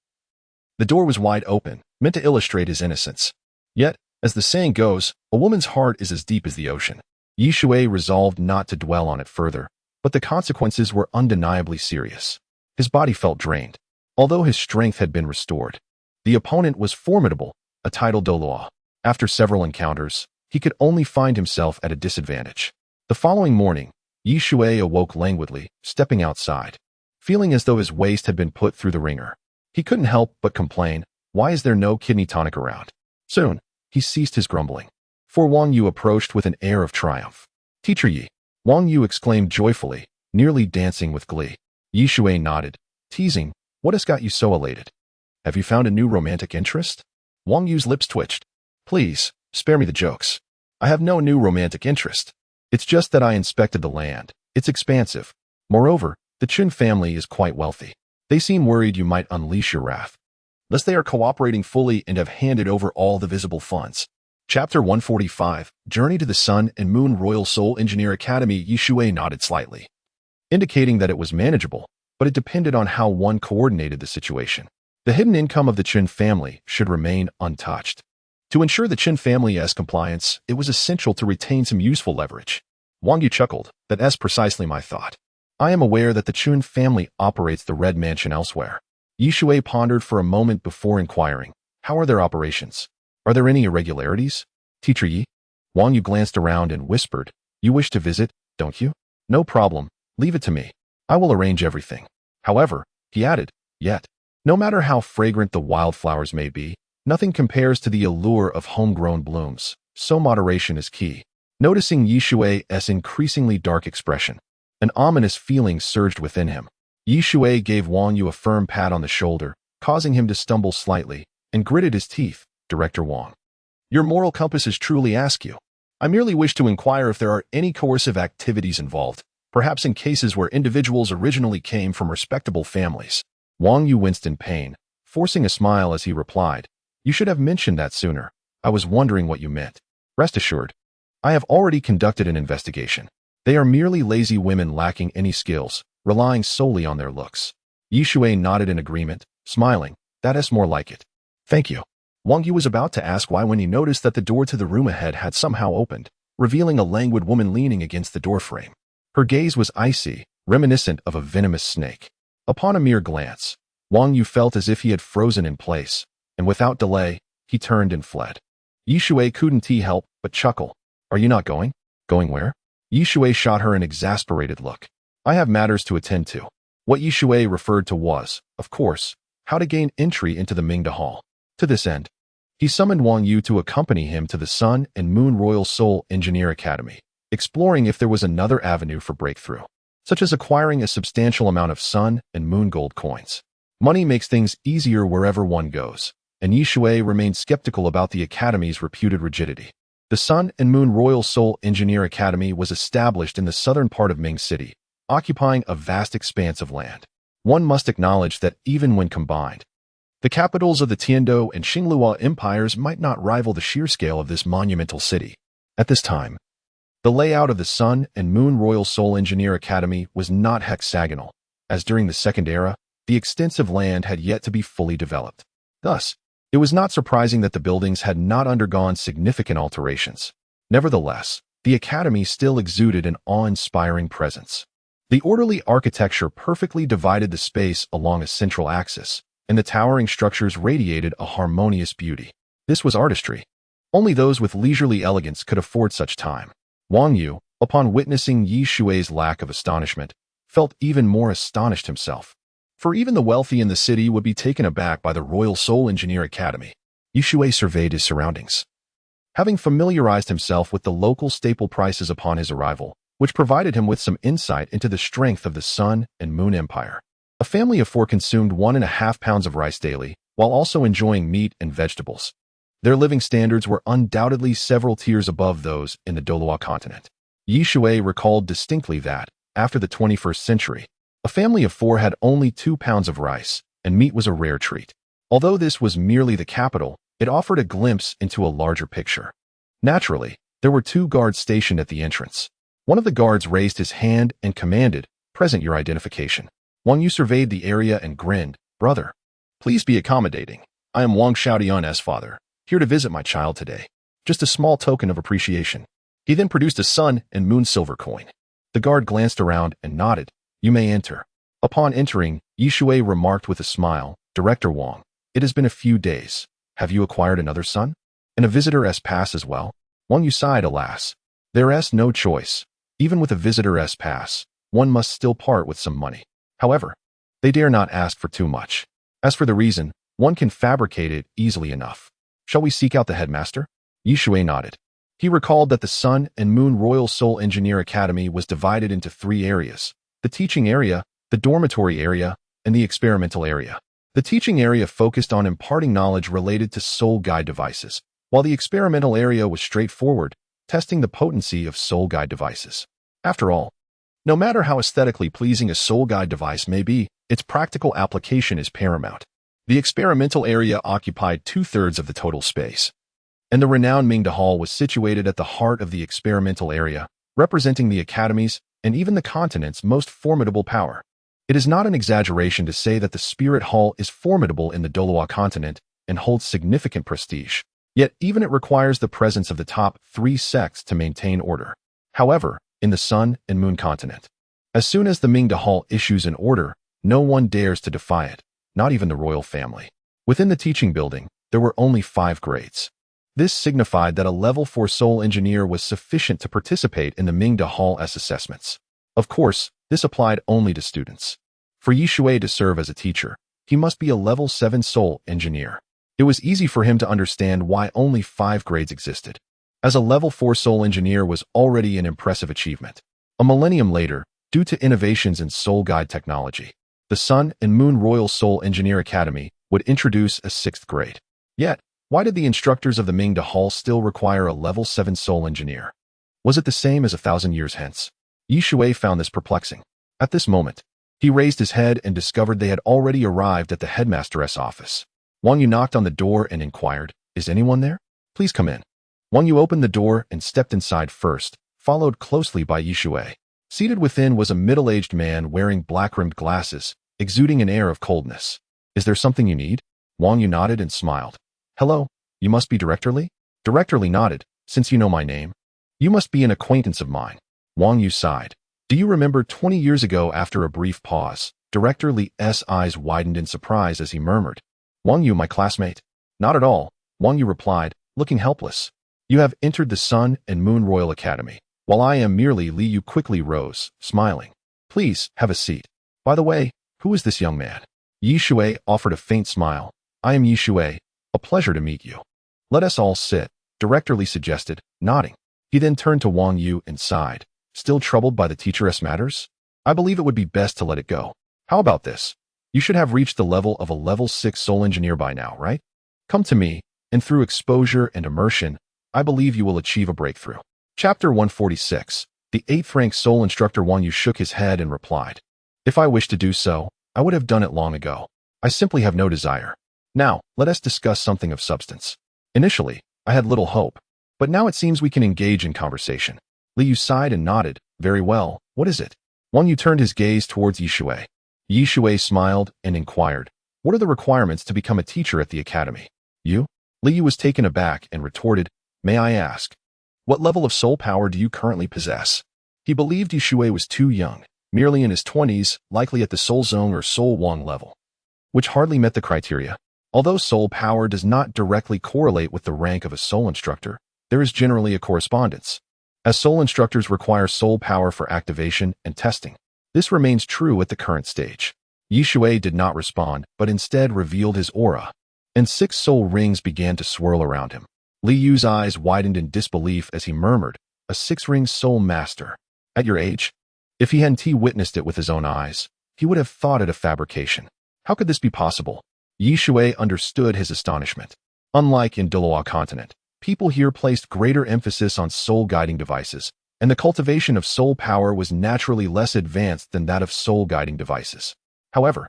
The door was wide open, meant to illustrate his innocence. Yet, as the saying goes, a woman's heart is as deep as the ocean. Shui resolved not to dwell on it further, but the consequences were undeniably serious. His body felt drained, although his strength had been restored. The opponent was formidable, a titled Douluo. After several encounters, he could only find himself at a disadvantage. The following morning, Shui awoke languidly, stepping outside, feeling as though his waist had been put through the ringer. He couldn't help but complain, "Why is there no kidney tonic around?" Soon, he ceased his grumbling, for Wang Yu approached with an air of triumph. "Teacher Yi," Wang Yu exclaimed joyfully, nearly dancing with glee. Shui nodded, teasing, "What has got you so elated? Have you found a new romantic interest?" Wang Yu's lips twitched. "Please, spare me the jokes. I have no new romantic interest. It's just that I inspected the land. It's expansive. Moreover, the Chun family is quite wealthy. They seem worried you might unleash your wrath. Thus they are cooperating fully and have handed over all the visible funds." Chapter 145, Journey to the Sun and Moon Royal Soul Engineer Academy. Shui nodded slightly, indicating that it was manageable, but it depended on how one coordinated the situation. The hidden income of the Chun family should remain untouched. To ensure the Chun family's compliance, it was essential to retain some useful leverage. Wang Yu chuckled, "That's precisely my thought. I am aware that the Chun family operates the Red Mansion elsewhere." Shui pondered for a moment before inquiring, "How are their operations? Are there any irregularities?" "Teacher Yi?" Wang Yu glanced around and whispered, "You wish to visit, don't you? No problem. Leave it to me. I will arrange everything." However, he added, "Yet, no matter how fragrant the wildflowers may be, nothing compares to the allure of homegrown blooms, so moderation is key." Noticing Shui's increasingly dark expression, an ominous feeling surged within him. Shui gave Wang Yu a firm pat on the shoulder, causing him to stumble slightly, and gritted his teeth. "Director Wang, your moral compass is truly askew. I merely wish to inquire if there are any coercive activities involved, perhaps in cases where individuals originally came from respectable families." Wang Yu winced in pain, forcing a smile as he replied, "You should have mentioned that sooner. I was wondering what you meant. Rest assured, I have already conducted an investigation. They are merely lazy women lacking any skills, relying solely on their looks." Shui nodded in agreement, smiling, "That is more like it. Thank you." Wang Yu was about to ask why when he noticed that the door to the room ahead had somehow opened, revealing a languid woman leaning against the doorframe. Her gaze was icy, reminiscent of a venomous snake. Upon a mere glance, Wang Yu felt as if he had frozen in place, and without delay, he turned and fled. Shui couldn't help but chuckle. "Are you not going?" "Going where?" Shui shot her an exasperated look. "I have matters to attend to." What Shui referred to was, of course, how to gain entry into the Mingda Hall. To this end, he summoned Wang Yu to accompany him to the Sun and Moon Royal Soul Engineer Academy, exploring if there was another avenue for breakthrough, such as acquiring a substantial amount of Sun and Moon gold coins. Money makes things easier wherever one goes, and Shui remained skeptical about the Academy's reputed rigidity. The Sun and Moon Royal Soul Engineer Academy was established in the southern part of Ming City, occupying a vast expanse of land. One must acknowledge that even when combined, the capitals of the Tiando and Xinglua empires might not rival the sheer scale of this monumental city. At this time, the layout of the Sun and Moon Royal Soul Engineer Academy was not hexagonal, as during the Second Era, the extensive land had yet to be fully developed. Thus, it was not surprising that the buildings had not undergone significant alterations. Nevertheless, the Academy still exuded an awe-inspiring presence. The orderly architecture perfectly divided the space along a central axis, and the towering structures radiated a harmonious beauty. This was artistry. Only those with leisurely elegance could afford such time. Wang Yu, upon witnessing Shui's lack of astonishment, felt even more astonished himself. For even the wealthy in the city would be taken aback by the Royal Soul Engineer Academy. Shui surveyed his surroundings. Having familiarized himself with the local staple prices upon his arrival, which provided him with some insight into the strength of the Sun and Moon Empire. A family of 4 consumed 1.5 pounds of rice daily, while also enjoying meat and vegetables. Their living standards were undoubtedly several tiers above those in the Douluo Continent. Shui recalled distinctly that, after the 21st century, a family of 4 had only 2 pounds of rice, and meat was a rare treat. Although this was merely the capital, it offered a glimpse into a larger picture. Naturally, there were 2 guards stationed at the entrance. One of the guards raised his hand and commanded, "Present your identification." Wang Yu surveyed the area and grinned, "Brother, please be accommodating. I am Wang Xiaodian's father, here to visit my child today. Just a small token of appreciation." He then produced a Sun and Moon silver coin. The guard glanced around and nodded, "You may enter." Upon entering, Shui remarked with a smile, "Director Wang, it has been a few days. Have you acquired another son? And a visitor's pass as well?" Wang Yu sighed, "Alas, there is no choice. Even with a visitor's pass, one must still part with some money. However, they dare not ask for too much. As for the reason, one can fabricate it easily enough. Shall we seek out the headmaster?" Shui nodded. He recalled that the Sun and Moon Royal Soul Engineer Academy was divided into 3 areas: the teaching area, the dormitory area, and the experimental area. The teaching area focused on imparting knowledge related to soul guide devices, while the experimental area was straightforward, testing the potency of soul guide devices. After all, no matter how aesthetically pleasing a soul guide device may be, its practical application is paramount. The experimental area occupied 2/3 of the total space, and the renowned Mingda Hall was situated at the heart of the experimental area, representing the Academy's and even the continent's most formidable power. It is not an exaggeration to say that the Spirit Hall is formidable in the Douluo Continent and holds significant prestige. Yet even it requires the presence of the top 3 sects to maintain order. However, in the Sun and Moon Continent, as soon as the Mingda Hall issues an order, no one dares to defy it, not even the royal family. Within the teaching building, there were only 5 grades. This signified that a level 4 soul engineer was sufficient to participate in the Mingda Hall's assessments. Of course, this applied only to students. For Shui to serve as a teacher, he must be a level 7 soul engineer. It was easy for him to understand why only 5 grades existed, as a level 4 soul engineer was already an impressive achievement. A millennium later, due to innovations in soul guide technology, the Sun and Moon Royal Soul Engineer Academy would introduce a 6th grade. Yet, why did the instructors of the Mingda Hall still require a level 7 soul engineer? Was it the same as 1,000 years hence? Shui found this perplexing. At this moment, he raised his head and discovered they had already arrived at the headmaster's office. Wang Yu knocked on the door and inquired, "Is anyone there? Please come in." Wang Yu opened the door and stepped inside first, followed closely by Shui. Seated within was a middle-aged man wearing black-rimmed glasses, exuding an air of coldness. "Is there something you need?" Wang Yu nodded and smiled. "Hello, you must be Director Li?" Director Li nodded, "Since you know my name, you must be an acquaintance of mine." Wang Yu sighed. "Do you remember 20 years ago?" After a brief pause, Director Li's eyes widened in surprise as he murmured, "Wang Yu, my classmate?" "Not at all," Wang Yu replied, looking helpless. "You have entered the Sun and Moon Royal Academy, while I am merely Li." Yu quickly rose, smiling. "Please, have a seat." By the way, who is this young man? Yi Shui offered a faint smile. I am Yi Shui. A pleasure to meet you. Let us all sit, Director Li suggested, nodding. He then turned to Wang Yu and sighed. Still troubled by the teacheress matters? I believe it would be best to let it go. How about this? You should have reached the level of a level 6 soul engineer by now, right? Come to me, and through exposure and immersion, I believe you will achieve a breakthrough. Chapter 146. The 8th rank soul instructor Wang Yu shook his head and replied, If I wished to do so, I would have done it long ago. I simply have no desire. Now, let us discuss something of substance. Initially, I had little hope, but now it seems we can engage in conversation. Li Yu sighed and nodded. Very well, what is it? Wang Yu turned his gaze towards Yi Shui. Yi Shui smiled and inquired, What are the requirements to become a teacher at the academy? You? Li Yu was taken aback and retorted, May I ask, what level of soul power do you currently possess? He believed Yi Shui was too young, merely in his 20s, likely at the Soul Zone or Soul Wang level, which hardly met the criteria. Although soul power does not directly correlate with the rank of a soul instructor, there is generally a correspondence, as soul instructors require soul power for activation and testing. This remains true at the current stage. Yi Shui did not respond, but instead revealed his aura, and 6 soul rings began to swirl around him. Li Yu's eyes widened in disbelief as he murmured, A 6-ring soul master. At your age? If he hadn't witnessed it with his own eyes, he would have thought it a fabrication. How could this be possible? Yi Shui understood his astonishment. Unlike in Douluo Continent, people here placed greater emphasis on soul-guiding devices, and the cultivation of soul power was naturally less advanced than that of soul-guiding devices. However,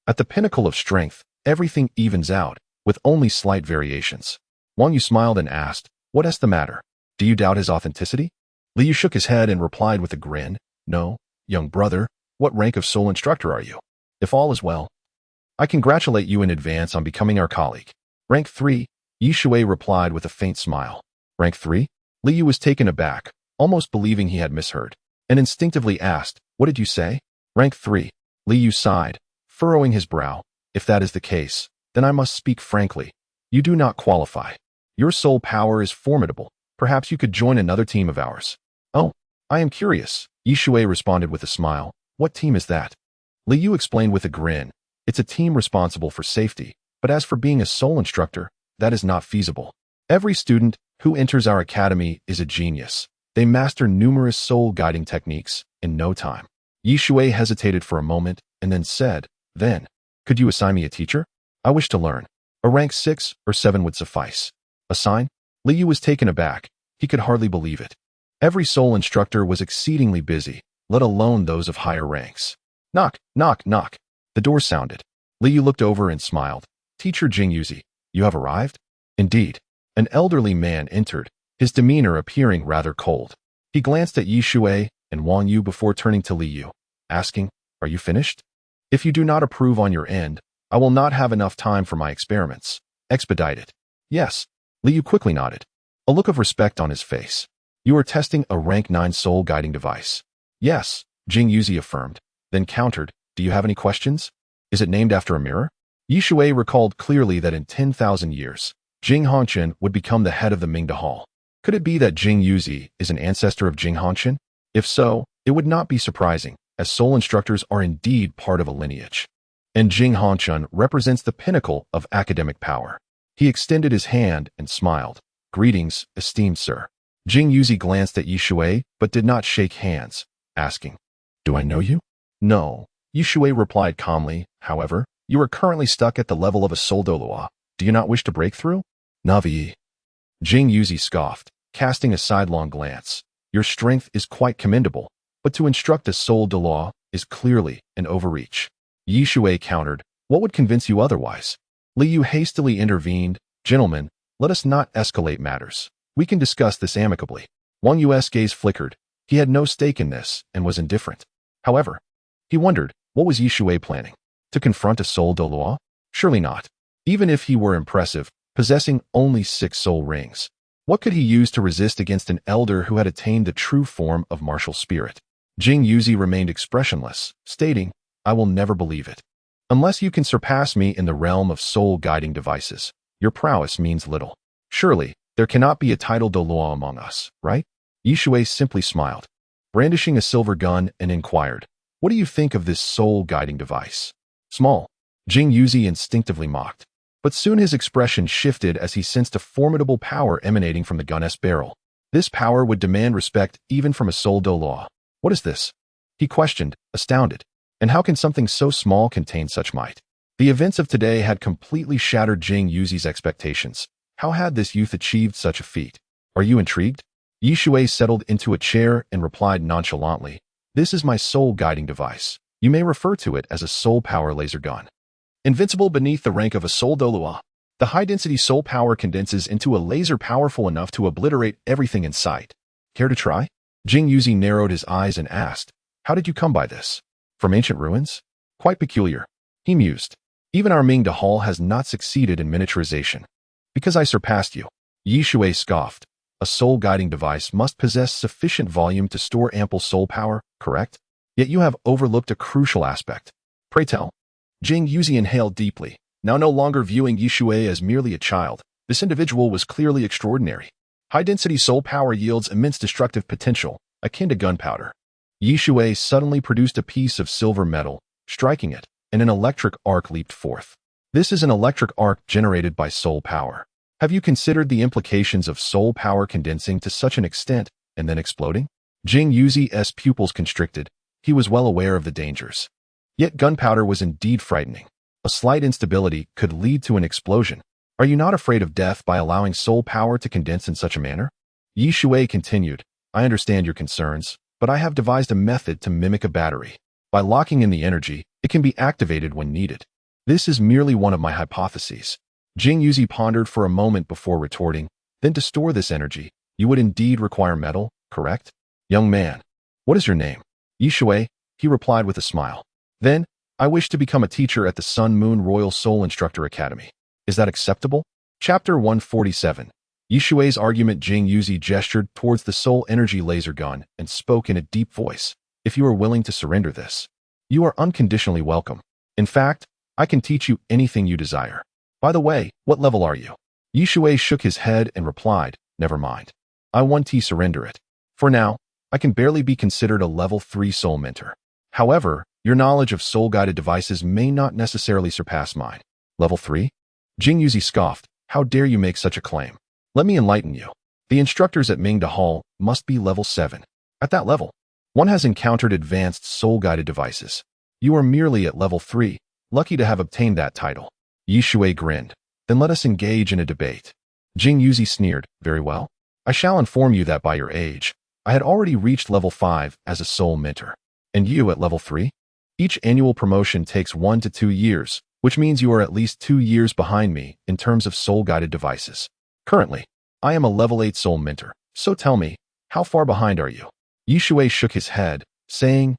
at the pinnacle of strength, everything evens out, with only slight variations. Wang Yu smiled and asked, What is the matter? Do you doubt his authenticity? Li Yu shook his head and replied with a grin, No, young brother, what rank of soul instructor are you? If all is well, I congratulate you in advance on becoming our colleague. Rank 3, Yi Shui replied with a faint smile. Rank 3? Li Yu was taken aback, almost believing he had misheard, and instinctively asked, What did you say? Rank 3. Li Yu sighed, furrowing his brow. If that is the case, then I must speak frankly. You do not qualify. Your soul power is formidable. Perhaps you could join another team of ours. Oh, I am curious, Yi Shui responded with a smile. What team is that? Li Yu explained with a grin. It's a team responsible for safety, but as for being a soul instructor, that is not feasible. Every student who enters our academy is a genius. They master numerous soul-guiding techniques in no time. Yi Shui hesitated for a moment and then said, Then, could you assign me a teacher? I wish to learn. A rank 6 or 7 would suffice. Assign? Li Yu was taken aback. He could hardly believe it. Every soul instructor was exceedingly busy, let alone those of higher ranks. Knock, knock, knock. The door sounded. Li Yu looked over and smiled. Teacher Jingyuzi, you have arrived? Indeed. An elderly man entered, his demeanor appearing rather cold. He glanced at Yi Shui and Wang Yu before turning to Li Yu, asking, Are you finished? If you do not approve on your end, I will not have enough time for my experiments. Expedite it. Yes. Li Yu quickly nodded, a look of respect on his face. You are testing a rank 9 soul guiding device. Yes, Jingyuzi affirmed, then countered, Do you have any questions? Is it named after a mirror? Yi Shui recalled clearly that in 10,000 years, Jing Hongqian would become the head of the Mingda Hall. Could it be that Jingyuzi is an ancestor of Jing Hongqian? If so, it would not be surprising, as soul instructors are indeed part of a lineage. And Jing Hongqian represents the pinnacle of academic power. He extended his hand and smiled. Greetings, esteemed sir. Jingyuzi glanced at Yi Shui, but did not shake hands, asking, Do I know you? No. Yi Shui replied calmly. However, you are currently stuck at the level of a soul Douluo. Do you not wish to break through? Navi. Jingyuzi scoffed, casting a sidelong glance. Your strength is quite commendable, but to instruct a soul Douluo is clearly an overreach. Yi Shui countered, What would convince you otherwise? Li Yu hastily intervened, Gentlemen, let us not escalate matters. We can discuss this amicably. Wang Yu's gaze flickered. He had no stake in this and was indifferent. However, he wondered, what was Yi Shui planning? To confront a soul Douluo? Surely not. Even if he were impressive, possessing only 6 soul rings, what could he use to resist against an elder who had attained the true form of martial spirit? Jingyuzi remained expressionless, stating, I will never believe it. Unless you can surpass me in the realm of soul-guiding devices, your prowess means little. Surely, there cannot be a title Douluo among us, right? Yi Shui simply smiled, brandishing a silver gun, and inquired, What do you think of this soul-guiding device? Small. Jing Yuzi instinctively mocked. But soon his expression shifted as he sensed a formidable power emanating from the gun's barrel. This power would demand respect even from a soul Douluo. What is this? He questioned, astounded. And how can something so small contain such might? The events of today had completely shattered Jing Yuzi's expectations. How had this youth achieved such a feat? Are you intrigued? Shui settled into a chair and replied nonchalantly, "This is my soul-guiding device. You may refer to it as a soul power laser gun. Invincible beneath the rank of a soul Douluo, the high-density soul power condenses into a laser powerful enough to obliterate everything in sight. Care to try?" Jing Yuzi narrowed his eyes and asked, "How did you come by this? From ancient ruins? Quite peculiar." He mused. "Even our Ming Hall has not succeeded in miniaturization. Because I surpassed you." Shui scoffed. "A soul-guiding device must possess sufficient volume to store ample soul power, correct? Yet you have overlooked a crucial aspect. Pray tell." Jing Yuzi inhaled deeply, now no longer viewing Shui as merely a child. This individual was clearly extraordinary. High-density soul power yields immense destructive potential, akin to gunpowder. Shui suddenly produced a piece of silver metal, striking it, and an electric arc leaped forth. This is an electric arc generated by soul power. Have you considered the implications of soul power condensing to such an extent and then exploding? Jing Yuzi's pupils constricted. He was well aware of the dangers. Yet gunpowder was indeed frightening. A slight instability could lead to an explosion. Are you not afraid of death by allowing soul power to condense in such a manner? Shui continued, "I understand your concerns, but I have devised a method to mimic a battery. By locking in the energy, it can be activated when needed. This is merely one of my hypotheses." Jing Yuzi pondered for a moment before retorting, "Then to store this energy, you would indeed require metal, correct?" "Young man, what is your name?" "Shui," he replied with a smile. "Then, I wish to become a teacher at the Sun Moon Royal Soul Instructor Academy. Is that acceptable?" Chapter 147. Shui's argument. Jing Yuzi gestured towards the soul energy laser gun and spoke in a deep voice. "If you are willing to surrender this, you are unconditionally welcome. In fact, I can teach you anything you desire. By the way, what level are you?" Shui shook his head and replied, "Never mind. I want to surrender it. For now, I can barely be considered a level 3 soul mentor. However, your knowledge of soul-guided devices may not necessarily surpass mine." "Level 3? Jing Yuzi scoffed. "How dare you make such a claim? Let me enlighten you. The instructors at Ming Hall must be level 7. At that level, one has encountered advanced soul-guided devices. You are merely at level 3, lucky to have obtained that title." Shui grinned. "Then let us engage in a debate." Jing Yuzi sneered. "Very well. I shall inform you that by your age, I had already reached level 5 as a soul mentor. And you at level 3? Each annual promotion takes 1 to 2 years, which means you are at least 2 years behind me in terms of soul-guided devices. Currently, I am a level 8 soul mentor, so tell me, how far behind are you?" Shui shook his head, saying,